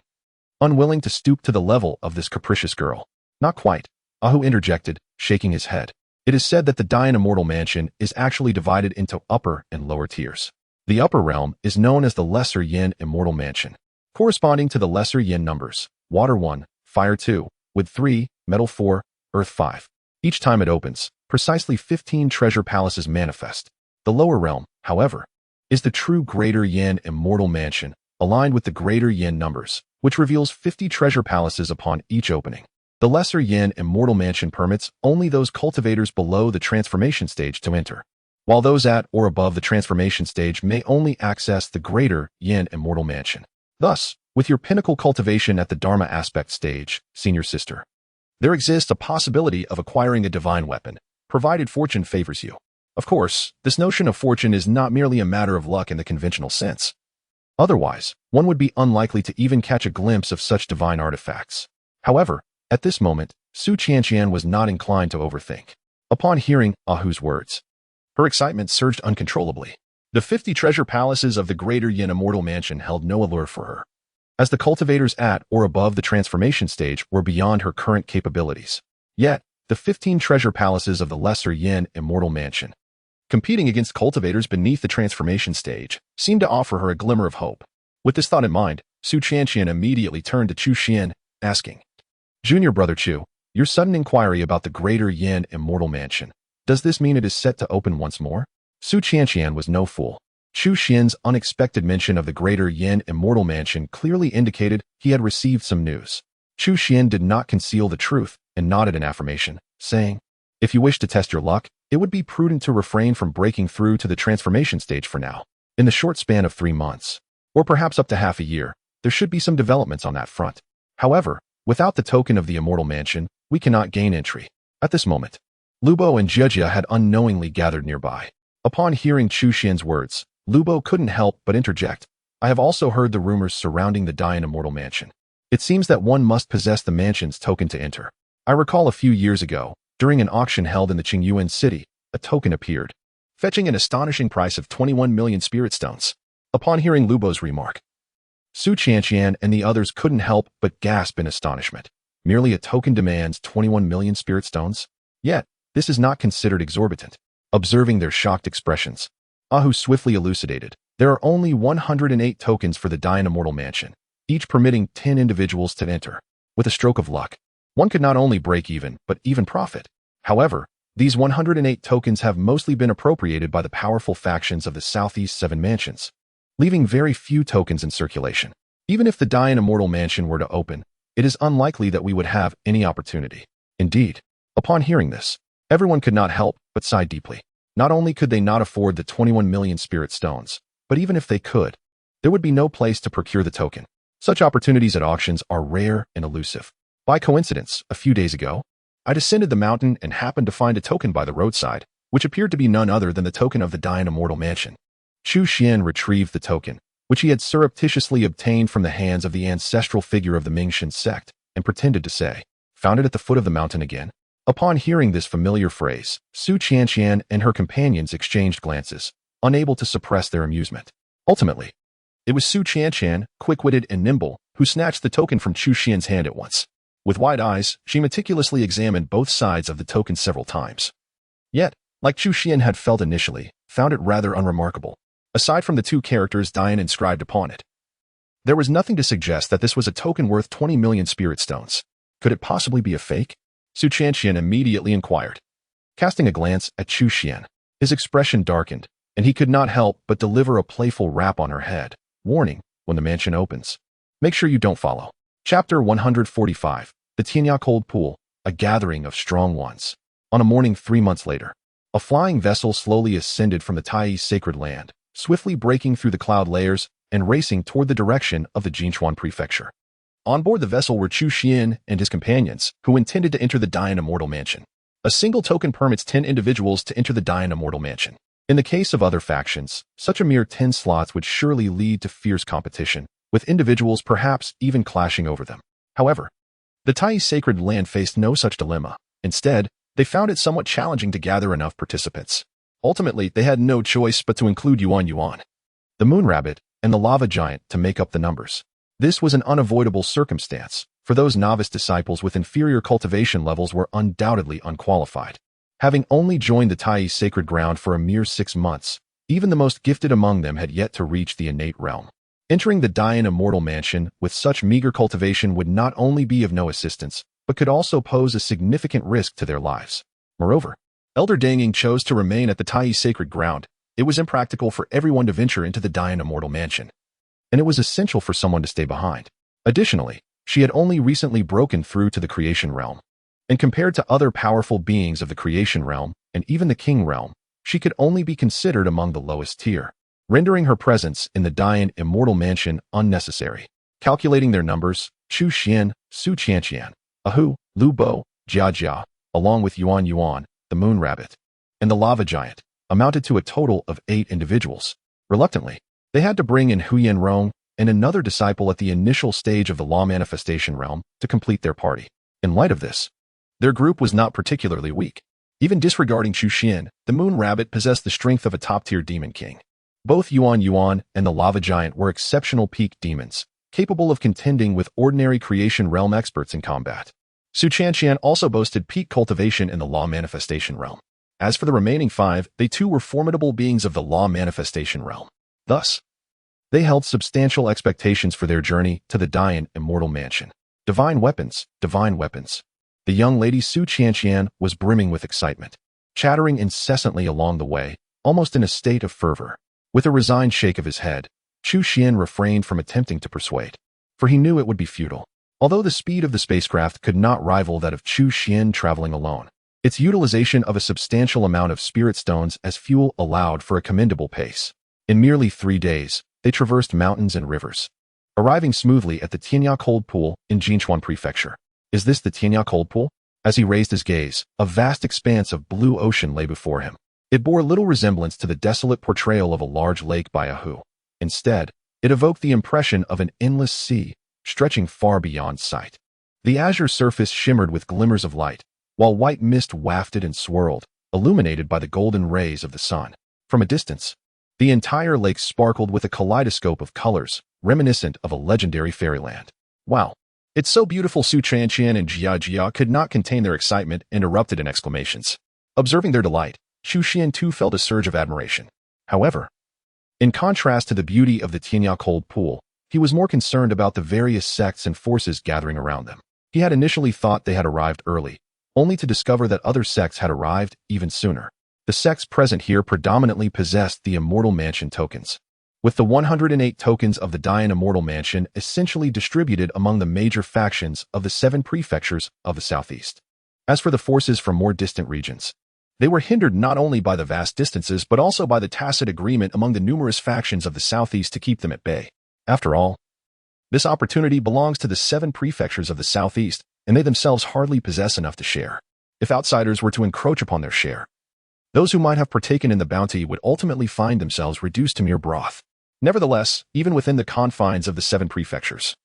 unwilling to stoop to the level of this capricious girl. Not quite, Ahu interjected, shaking his head. It is said that the Dian Immortal Mansion is actually divided into upper and lower tiers. The upper realm is known as the Lesser Yin Immortal Mansion, corresponding to the lesser yin numbers, water 1, fire 2, wood 3, metal 4, earth 5. Each time it opens, precisely 15 treasure palaces manifest. The lower realm, however, is the true Greater Yin Immortal Mansion, aligned with the Greater Yin numbers, which reveals 50 treasure palaces upon each opening. The Lesser Yin Immortal Mansion permits only those cultivators below the transformation stage to enter, while those at or above the transformation stage may only access the Greater Yin Immortal Mansion. Thus, with your pinnacle cultivation at the Dharma aspect stage, senior sister, there exists a possibility of acquiring a divine weapon, provided fortune favors you. Of course, this notion of fortune is not merely a matter of luck in the conventional sense. Otherwise, one would be unlikely to even catch a glimpse of such divine artifacts. However, at this moment, Su Qianqian was not inclined to overthink. Upon hearing Ahu's words, her excitement surged uncontrollably. The 50 treasure palaces of the Greater Yin Immortal Mansion held no allure for her, as the cultivators at or above the transformation stage were beyond her current capabilities. Yet, the 15 treasure palaces of the Lesser Yin Immortal Mansion, competing against cultivators beneath the transformation stage, seemed to offer her a glimmer of hope. With this thought in mind, Su Qianqian immediately turned to Chu Xuan, asking, "Junior brother Chu, your sudden inquiry about the Greater Yin Immortal Mansion, does this mean it is set to open once more?" Su Qianqian was no fool. Chu Xuan's unexpected mention of the Greater Yin Immortal Mansion clearly indicated he had received some news. Chu Xuan did not conceal the truth and nodded in affirmation, saying, "If you wish to test your luck, it would be prudent to refrain from breaking through to the transformation stage for now. In the short span of 3 months, or perhaps up to half a year, there should be some developments on that front. However, without the token of the Immortal Mansion, we cannot gain entry." At this moment, Lubo and Jejia had unknowingly gathered nearby. Upon hearing Chu Xuan's words, Lubo couldn't help but interject, "I have also heard the rumors surrounding the Dian Immortal Mansion. It seems that one must possess the mansion's token to enter. I recall a few years ago, during an auction held in the Qingyuan city, a token appeared, fetching an astonishing price of 21 million spirit stones." Upon hearing Lubo's remark, Su Qianqian and the others couldn't help but gasp in astonishment. Merely a token demands 21 million spirit stones? Yet, this is not considered exorbitant. Observing their shocked expressions, Ahu swiftly elucidated, "There are only 108 tokens for the Dian Immortal Mansion, each permitting 10 individuals to enter. With a stroke of luck, one could not only break even, but even profit. However, these 108 tokens have mostly been appropriated by the powerful factions of the Southeast 7 mansions, leaving very few tokens in circulation. Even if the Dian Immortal Mansion were to open, it is unlikely that we would have any opportunity." Indeed, upon hearing this, everyone could not help but sigh deeply. Not only could they not afford the 21 million spirit stones, but even if they could, there would be no place to procure the token. Such opportunities at auctions are rare and elusive. By coincidence, a few days ago, I descended the mountain and happened to find a token by the roadside, which appeared to be none other than the token of the Dian Immortal Mansion. Chu Xuan retrieved the token, which he had surreptitiously obtained from the hands of the ancestral figure of the Mingxin sect, and pretended to say, "Found it at the foot of the mountain again?" Upon hearing this familiar phrase, Su Qianqian and her companions exchanged glances, unable to suppress their amusement. Ultimately, it was Su Qianqian, quick-witted and nimble, who snatched the token from Chu Xuan's hand at once. With wide eyes, she meticulously examined both sides of the token several times. Yet, like Chu Xuan had felt initially, found it rather unremarkable. Aside from the 2 characters Dian inscribed upon it, there was nothing to suggest that this was a token worth 20 million spirit stones. Could it possibly be a fake? Su Qianqian immediately inquired. Casting a glance at Chu Xuan, his expression darkened, and he could not help but deliver a playful rap on her head. Warning, when the mansion opens, make sure you don't follow. Chapter 145, The Tianya Cold Pool, a gathering of strong ones. On a morning 3 months later, a flying vessel slowly ascended from the Taiyi sacred land, swiftly breaking through the cloud layers and racing toward the direction of the Jinchuan prefecture. On board the vessel were Chu Xuan and his companions, who intended to enter the Dian Immortal Mansion. A single token permits 10 individuals to enter the Dian Immortal Mansion. In the case of other factions, such a mere 10 slots would surely lead to fierce competition, with individuals perhaps even clashing over them. However, the Tai Sacred Land faced no such dilemma. Instead, they found it somewhat challenging to gather enough participants. Ultimately, they had no choice but to include Yuan Yuan, the Moon Rabbit, and the Lava Giant to make up the numbers. This was an unavoidable circumstance, for those novice disciples with inferior cultivation levels were undoubtedly unqualified. Having only joined the Tai Sacred Ground for a mere 6 months, even the most gifted among them had yet to reach the innate realm. Entering the Dayan Immortal Mansion with such meager cultivation would not only be of no assistance, but could also pose a significant risk to their lives. Moreover, Elder Danging chose to remain at the Tai Sacred Ground. It was impractical for everyone to venture into the Dayan Immortal Mansion, and it was essential for someone to stay behind. Additionally, she had only recently broken through to the creation realm, and compared to other powerful beings of the creation realm, and even the king realm, she could only be considered among the lowest tier, rendering her presence in the Dayan Immortal Mansion unnecessary. Calculating their numbers, Chu Xuan, Su Qianqian, Ahu, Lu Bo, Jia Jia, along with Yuan Yuan, the Moon Rabbit, and the Lava Giant, amounted to a total of 8 individuals. Reluctantly, they had to bring in Huyen Rong and another disciple at the initial stage of the Law Manifestation realm to complete their party. In light of this, their group was not particularly weak. Even disregarding Chu Xuan, the Moon Rabbit possessed the strength of a top-tier demon king. Both Yuan Yuan and the Lava Giant were exceptional peak demons, capable of contending with ordinary creation realm experts in combat. Su Qianqian also boasted peak cultivation in the Law Manifestation realm. As for the remaining 5, they too were formidable beings of the Law Manifestation realm. Thus, they held substantial expectations for their journey to the Dayan Immortal Mansion. Divine weapons, divine weapons. The young lady Su Qianqian was brimming with excitement, chattering incessantly along the way, almost in a state of fervor. With a resigned shake of his head, Chu Xuan refrained from attempting to persuade, for he knew it would be futile. Although the speed of the spacecraft could not rival that of Chu Xuan traveling alone, its utilization of a substantial amount of spirit stones as fuel allowed for a commendable pace. In merely 3 days, they traversed mountains and rivers, arriving smoothly at the Tianya Cold Pool in Jinchuan Prefecture. Is this the Tianya Cold Pool? As he raised his gaze, a vast expanse of blue ocean lay before him. It bore little resemblance to the desolate portrayal of a large lake by Ahu. Instead, it evoked the impression of an endless sea, stretching far beyond sight. The azure surface shimmered with glimmers of light, while white mist wafted and swirled, illuminated by the golden rays of the sun. From a distance, the entire lake sparkled with a kaleidoscope of colors, reminiscent of a legendary fairyland. Wow! It's so beautiful. Su Qianqian and Jia Jia could not contain their excitement and erupted in exclamations. Observing their delight, Chu Xuan too felt a surge of admiration. However, in contrast to the beauty of the Tianya Cold Pool, he was more concerned about the various sects and forces gathering around them. He had initially thought they had arrived early, only to discover that other sects had arrived even sooner. The sects present here predominantly possessed the Immortal Mansion tokens, with the 108 tokens of the Dayan Immortal Mansion essentially distributed among the major factions of the 7 prefectures of the southeast. As for the forces from more distant regions, they were hindered not only by the vast distances but also by the tacit agreement among the numerous factions of the southeast to keep them at bay. After all, this opportunity belongs to the 7 prefectures of the southeast, and they themselves hardly possess enough to share. If outsiders were to encroach upon their share, those who might have partaken in the bounty would ultimately find themselves reduced to mere broth. Nevertheless, even within the confines of the 7 prefectures,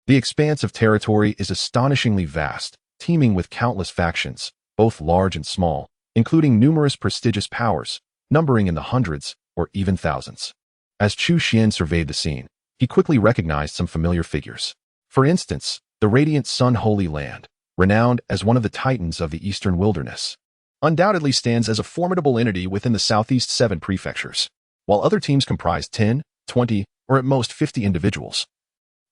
the expanse of territory is astonishingly vast, teeming with countless factions, both large and small, including numerous prestigious powers, numbering in the hundreds or even thousands. As Chu Xuan surveyed the scene, he quickly recognized some familiar figures. For instance, the Radiant Sun Holy Land, renowned as one of the titans of the eastern wilderness, undoubtedly stands as a formidable entity within the southeast 7 prefectures. While other teams comprise 10, 20, or at most 50 individuals,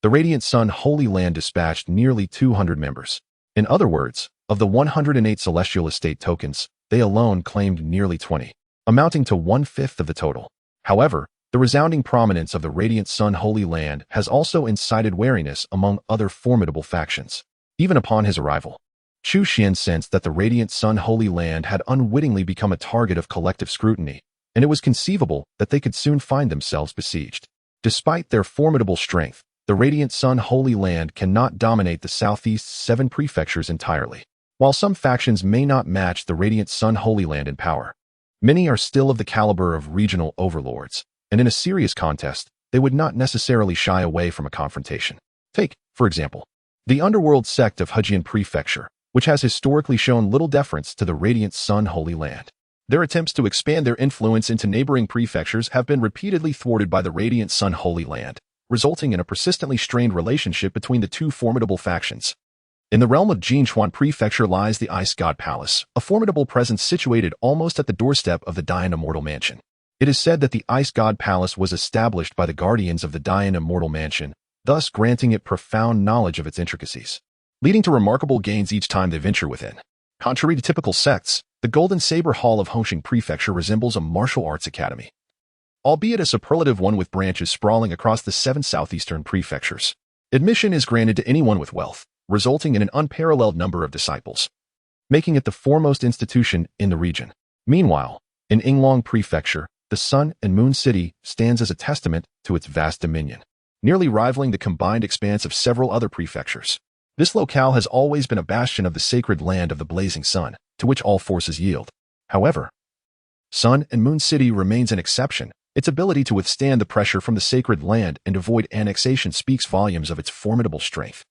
the Radiant Sun Holy Land dispatched nearly 200 members. In other words, of the 108 Celestial Estate tokens, they alone claimed nearly 20, amounting to 1/5 of the total. However, the resounding prominence of the Radiant Sun Holy Land has also incited wariness among other formidable factions. Even upon his arrival, Chu Xuan sensed that the Radiant Sun Holy Land had unwittingly become a target of collective scrutiny, and it was conceivable that they could soon find themselves besieged. Despite their formidable strength, the Radiant Sun Holy Land cannot dominate the southeast's 7 prefectures entirely. While some factions may not match the Radiant Sun Holy Land in power, Many are still of the caliber of regional overlords, and in a serious contest, they would not necessarily shy away from a confrontation. Take, for example, the underworld sect of Hejian Prefecture, which has historically shown little deference to the Radiant Sun Holy Land. Their attempts to expand their influence into neighboring prefectures have been repeatedly thwarted by the Radiant Sun Holy Land, resulting in a persistently strained relationship between the two formidable factions. In the realm of Chu Xuan Prefecture lies the Ice God Palace, a formidable presence situated almost at the doorstep of the Dian Immortal Mansion. It is said that the Ice God Palace was established by the guardians of the Dian Immortal Mansion, thus granting it profound knowledge of its intricacies, leading to remarkable gains each time they venture within. Contrary to typical sects, the Golden Saber Hall of Hongqing Prefecture resembles a martial arts academy, albeit a superlative one with branches sprawling across the 7 southeastern prefectures. Admission is granted to anyone with wealth, resulting in an unparalleled number of disciples, making it the foremost institution in the region. Meanwhile, in Yinglong Prefecture, the Sun and Moon City stands as a testament to its vast dominion, nearly rivaling the combined expanse of several other prefectures. This locale has always been a bastion of the sacred land of the blazing sun, to which all forces yield. However, Sun and Moon City remains an exception. Its ability to withstand the pressure from the sacred land and avoid annexation speaks volumes of its formidable strength.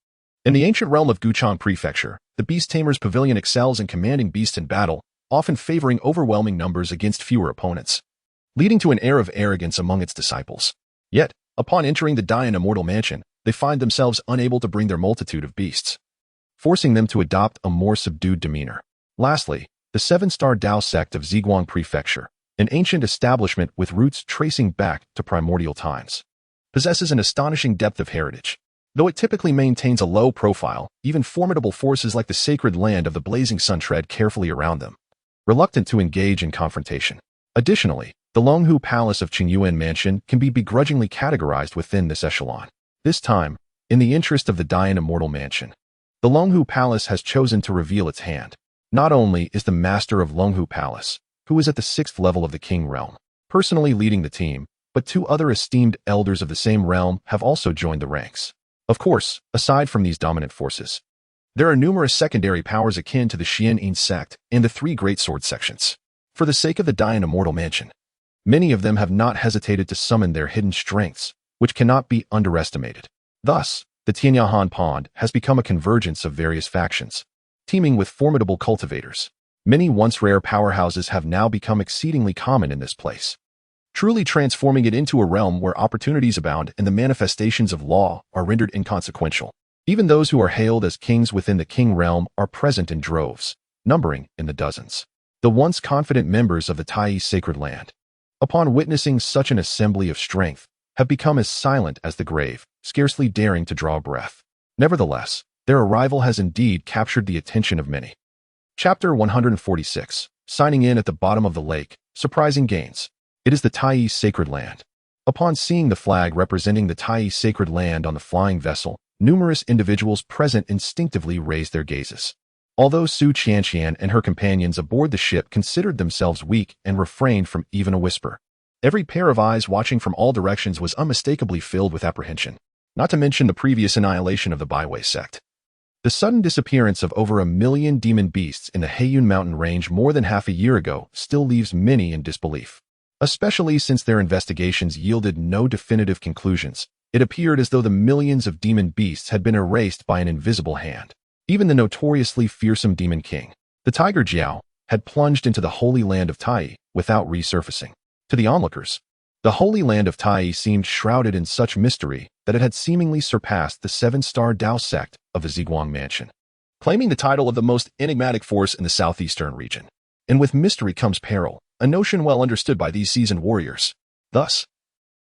In the ancient realm of Guchang Prefecture, the Beast Tamer's Pavilion excels in commanding beasts in battle, often favoring overwhelming numbers against fewer opponents, leading to an air of arrogance among its disciples. Yet, upon entering the Dian Immortal Mansion, they find themselves unable to bring their multitude of beasts, forcing them to adopt a more subdued demeanor. Lastly, the 7-star Dao sect of Ziguang Prefecture, an ancient establishment with roots tracing back to primordial times, possesses an astonishing depth of heritage. Though it typically maintains a low profile, even formidable forces like the sacred land of the blazing sun tread carefully around them, reluctant to engage in confrontation. Additionally, the Longhu Palace of Qingyuan Mansion can be begrudgingly categorized within this echelon. This time, in the interest of the Dian Immortal Mansion, the Longhu Palace has chosen to reveal its hand. Not only is the master of Longhu Palace, who is at the 6th level of the King Realm, personally leading the team, but 2 other esteemed elders of the same realm have also joined the ranks. Of course, aside from these dominant forces, there are numerous secondary powers akin to the Xianyin sect and the 3 great sword sections. For the sake of the Dian Immortal Mansion, many of them have not hesitated to summon their hidden strengths, which cannot be underestimated. Thus, the Tianyahan Pond has become a convergence of various factions, teeming with formidable cultivators. Many once rare powerhouses have now become exceedingly common in this place, truly transforming it into a realm where opportunities abound and the manifestations of law are rendered inconsequential. Even those who are hailed as kings within the King Realm are present in droves, numbering in the dozens. The once confident members of the Tai Sacred Land, upon witnessing such an assembly of strength, have become as silent as the grave, scarcely daring to draw breath. Nevertheless, their arrival has indeed captured the attention of many. Chapter 146. Signing in at the bottom of the lake. Surprising gains. It is the Tai Sacred Land. Upon seeing the flag representing the Tai Sacred Land on the flying vessel, numerous individuals present instinctively raised their gazes. Although Su Qianqian and her companions aboard the ship considered themselves weak and refrained from even a whisper, every pair of eyes watching from all directions was unmistakably filled with apprehension, not to mention the previous annihilation of the Baiwei sect. The sudden disappearance of over 1 million demon beasts in the Heiyun mountain range more than half a year ago still leaves many in disbelief. Especially since their investigations yielded no definitive conclusions, it appeared as though the millions of demon beasts had been erased by an invisible hand. Even the notoriously fearsome Demon King, the Tiger Jiao, had plunged into the Holy Land of Tai without resurfacing. To the onlookers, the Holy Land of Tai seemed shrouded in such mystery that it had seemingly surpassed the 7-star Dao sect of the Ziguang Mansion, claiming the title of the most enigmatic force in the southeastern region. And with mystery comes peril, a notion well understood by these seasoned warriors. Thus,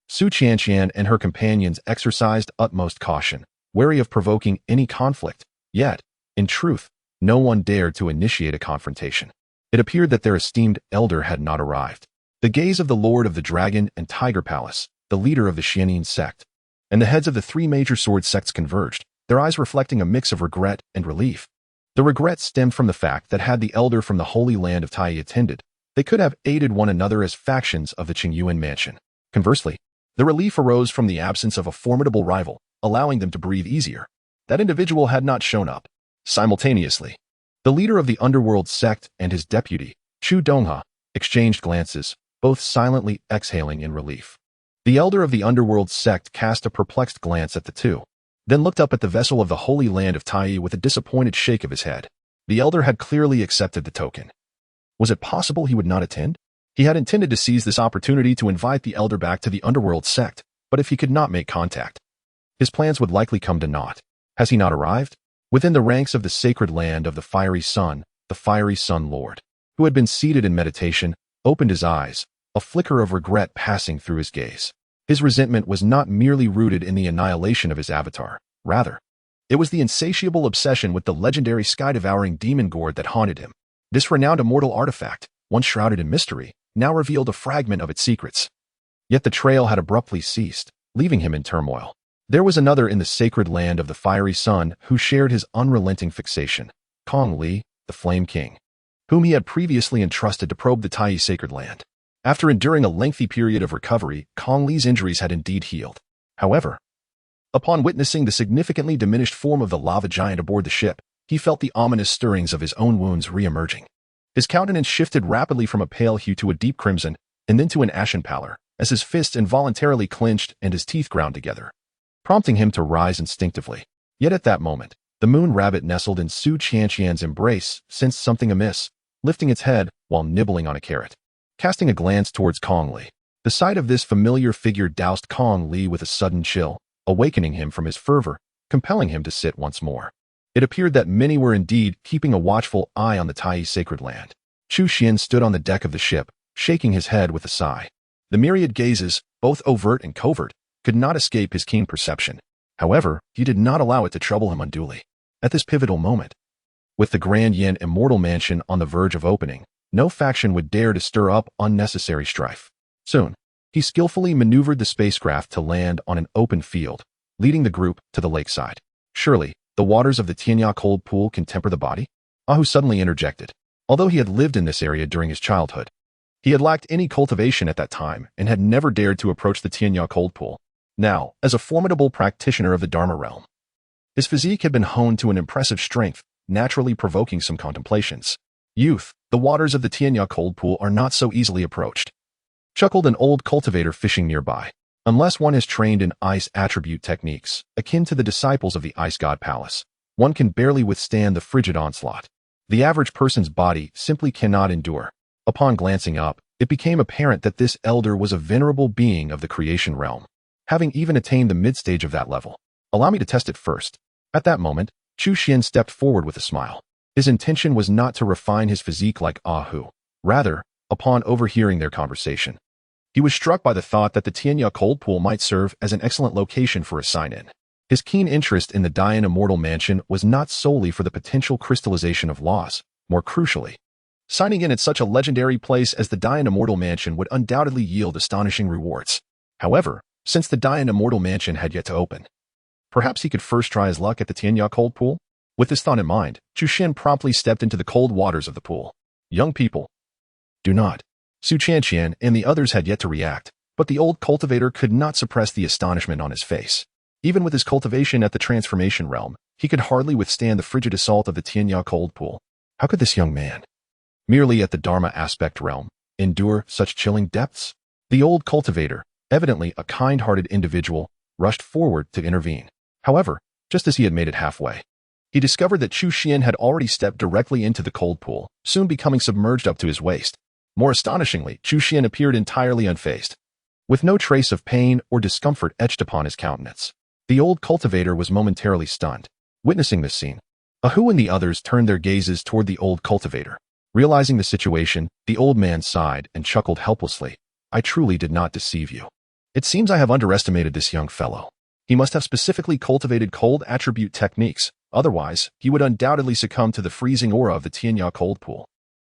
Su Qianqian and her companions exercised utmost caution, wary of provoking any conflict. Yet, in truth, no one dared to initiate a confrontation. It appeared that their esteemed elder had not arrived. The gaze of the Lord of the Dragon and Tiger Palace, the leader of the Xianyin sect, and the heads of the 3 major sword sects converged, their eyes reflecting a mix of regret and relief. The regret stemmed from the fact that had the elder from the Holy Land of Tai attended, they could have aided one another as factions of the Qingyuan Mansion. Conversely, the relief arose from the absence of a formidable rival, allowing them to breathe easier. That individual had not shown up. Simultaneously, the leader of the underworld sect and his deputy, Chu Dongha, exchanged glances, both silently exhaling in relief. The elder of the underworld sect cast a perplexed glance at the two, then looked up at the vessel of the holy land of Tai with a disappointed shake of his head. The elder had clearly accepted the token. Was it possible he would not attend? He had intended to seize this opportunity to invite the elder back to the underworld sect, but if he could not make contact, his plans would likely come to naught. Has he not arrived? Within the ranks of the sacred land of the fiery sun lord, who had been seated in meditation, opened his eyes, a flicker of regret passing through his gaze. His resentment was not merely rooted in the annihilation of his avatar. Rather, it was the insatiable obsession with the legendary sky-devouring demon gourd that haunted him. This renowned immortal artifact, once shrouded in mystery, now revealed a fragment of its secrets. Yet the trail had abruptly ceased, leaving him in turmoil. There was another in the sacred land of the fiery sun who shared his unrelenting fixation, Kong Li, the Flame King, whom he had previously entrusted to probe the Tai sacred land. After enduring a lengthy period of recovery, Kong Li's injuries had indeed healed. However, upon witnessing the significantly diminished form of the lava giant aboard the ship, he felt the ominous stirrings of his own wounds re-emerging. His countenance shifted rapidly from a pale hue to a deep crimson, and then to an ashen pallor, as his fists involuntarily clenched and his teeth ground together, prompting him to rise instinctively. Yet at that moment, the moon rabbit nestled in Su Qianqian's embrace sensed something amiss, lifting its head while nibbling on a carrot. Casting a glance towards Kong Li, the sight of this familiar figure doused Kong Li with a sudden chill, awakening him from his fervor, compelling him to sit once more. It appeared that many were indeed keeping a watchful eye on the Tai sacred land. Chu Xuan stood on the deck of the ship, shaking his head with a sigh. The myriad gazes, both overt and covert, could not escape his keen perception. However, he did not allow it to trouble him unduly. At this pivotal moment, with the Grand Yin immortal mansion on the verge of opening, no faction would dare to stir up unnecessary strife. Soon, he skillfully maneuvered the spacecraft to land on an open field, leading the group to the lakeside. Surely, the waters of the Tianya cold pool can temper the body? Ahu suddenly interjected. Although he had lived in this area during his childhood, he had lacked any cultivation at that time and had never dared to approach the Tianya cold pool. Now, as a formidable practitioner of the Dharma realm, his physique had been honed to an impressive strength, naturally provoking some contemplations. Youth, the waters of the Tianya cold pool are not so easily approached, chuckled an old cultivator fishing nearby. Unless one is trained in ice attribute techniques, akin to the disciples of the Ice God Palace, one can barely withstand the frigid onslaught. The average person's body simply cannot endure. Upon glancing up, it became apparent that this elder was a venerable being of the creation realm, having even attained the mid-stage of that level. Allow me to test it first. At that moment, Chu Xuan stepped forward with a smile. His intention was not to refine his physique like Ahu. Rather, upon overhearing their conversation, he was struck by the thought that the Tianya cold pool might serve as an excellent location for a sign-in. His keen interest in the Dayan immortal mansion was not solely for the potential crystallization of laws. More crucially, signing in at such a legendary place as the Dayan immortal mansion would undoubtedly yield astonishing rewards. However, since the Dayan immortal mansion had yet to open, perhaps he could first try his luck at the Tianya cold pool? With this thought in mind, Chu Xuan promptly stepped into the cold waters of the pool. Young people, do not. Su Qianqian and the others had yet to react, but the old cultivator could not suppress the astonishment on his face. Even with his cultivation at the transformation realm, he could hardly withstand the frigid assault of the Tianya cold pool. How could this young man, merely at the Dharma aspect realm, endure such chilling depths? The old cultivator, evidently a kind-hearted individual, rushed forward to intervene. However, just as he had made it halfway, he discovered that Chu Xuan had already stepped directly into the cold pool, soon becoming submerged up to his waist. More astonishingly, Chu Xuan appeared entirely unfazed, with no trace of pain or discomfort etched upon his countenance. The old cultivator was momentarily stunned. Witnessing this scene, Ahu and the others turned their gazes toward the old cultivator. Realizing the situation, the old man sighed and chuckled helplessly. I truly did not deceive you. It seems I have underestimated this young fellow. He must have specifically cultivated cold attribute techniques, otherwise, he would undoubtedly succumb to the freezing aura of the Tianya cold pool.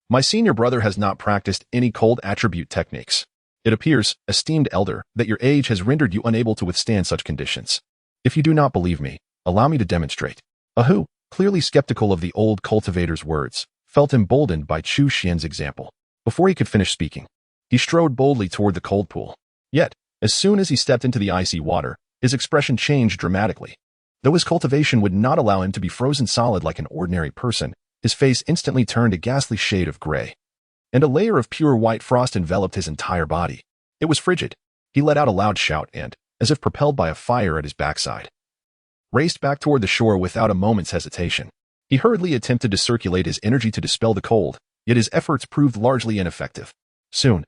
My senior brother has not practiced any cold attribute techniques. It appears, esteemed elder, that your age has rendered you unable to withstand such conditions. If you do not believe me, allow me to demonstrate. Ahu, clearly skeptical of the old cultivator's words, felt emboldened by Chu Xuan's example. Before he could finish speaking, he strode boldly toward the cold pool. Yet, as soon as he stepped into the icy water, his expression changed dramatically. Though his cultivation would not allow him to be frozen solid like an ordinary person, his face instantly turned a ghastly shade of gray. and a layer of pure white frost enveloped his entire body. It was frigid. He let out a loud shout and, as if propelled by a fire at his backside, raced back toward the shore without a moment's hesitation. He hurriedly attempted to circulate his energy to dispel the cold, yet his efforts proved largely ineffective. Soon,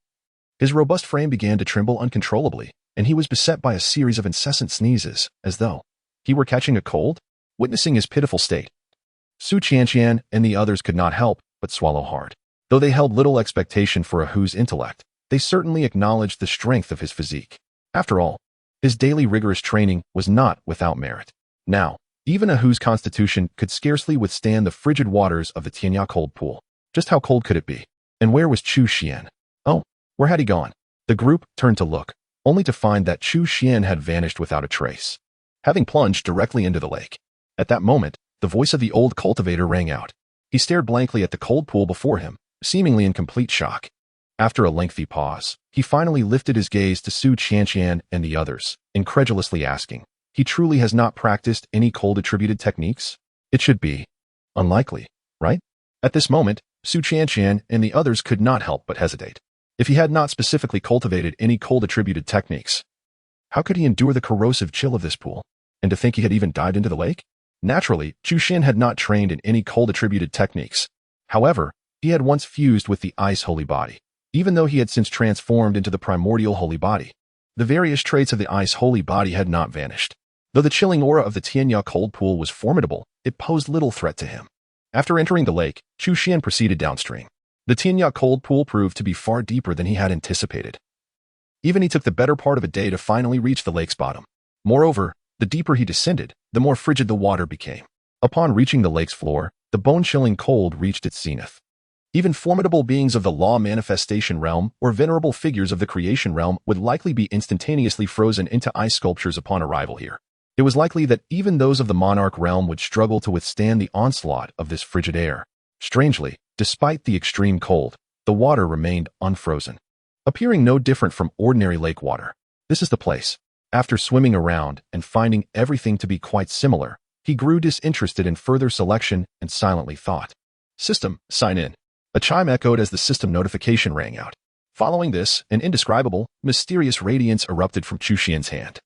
his robust frame began to tremble uncontrollably, and he was beset by a series of incessant sneezes, as though he were catching a cold. Witnessing his pitiful state, Su Qianqian and the others could not help but swallow hard. Though they held little expectation for a Hu's intellect, they certainly acknowledged the strength of his physique. After all, his daily rigorous training was not without merit. Now, even a Hu's constitution could scarcely withstand the frigid waters of the Tianya cold pool. Just how cold could it be? And where was Chu Xuan? Oh, where had he gone? The group turned to look, only to find that Chu Xuan had vanished without a trace, having plunged directly into the lake. At that moment, the voice of the old cultivator rang out. He stared blankly at the cold pool before him, seemingly in complete shock. After a lengthy pause, he finally lifted his gaze to Su Qianqian and the others, incredulously asking, "He truly has not practiced any cold-attributed techniques? It should be unlikely, right?" At this moment, Su Qianqian and the others could not help but hesitate. If he had not specifically cultivated any cold-attributed techniques, how could he endure the corrosive chill of this pool? And to think he had even dived into the lake? Naturally, Chu Xuan had not trained in any cold-attributed techniques. However, he had once fused with the ice holy body, even though he had since transformed into the primordial holy body. The various traits of the ice holy body had not vanished. Though the chilling aura of the Tianya cold pool was formidable, it posed little threat to him. After entering the lake, Chu Xuan proceeded downstream. The Tianya cold pool proved to be far deeper than he had anticipated. Even he took the better part of a day to finally reach the lake's bottom. Moreover, the deeper he descended, the more frigid the water became. Upon reaching the lake's floor, the bone-chilling cold reached its zenith. Even formidable beings of the law manifestation realm or venerable figures of the creation realm would likely be instantaneously frozen into ice sculptures upon arrival here. It was likely that even those of the monarch realm would struggle to withstand the onslaught of this frigid air. Strangely, despite the extreme cold, the water remained unfrozen, appearing no different from ordinary lake water. This is the place. After swimming around and finding everything to be quite similar, he grew disinterested in further selection and silently thought, "System, sign in." A chime echoed as the system notification rang out. Following this, an indescribable, mysterious radiance erupted from Chu Xian's hand.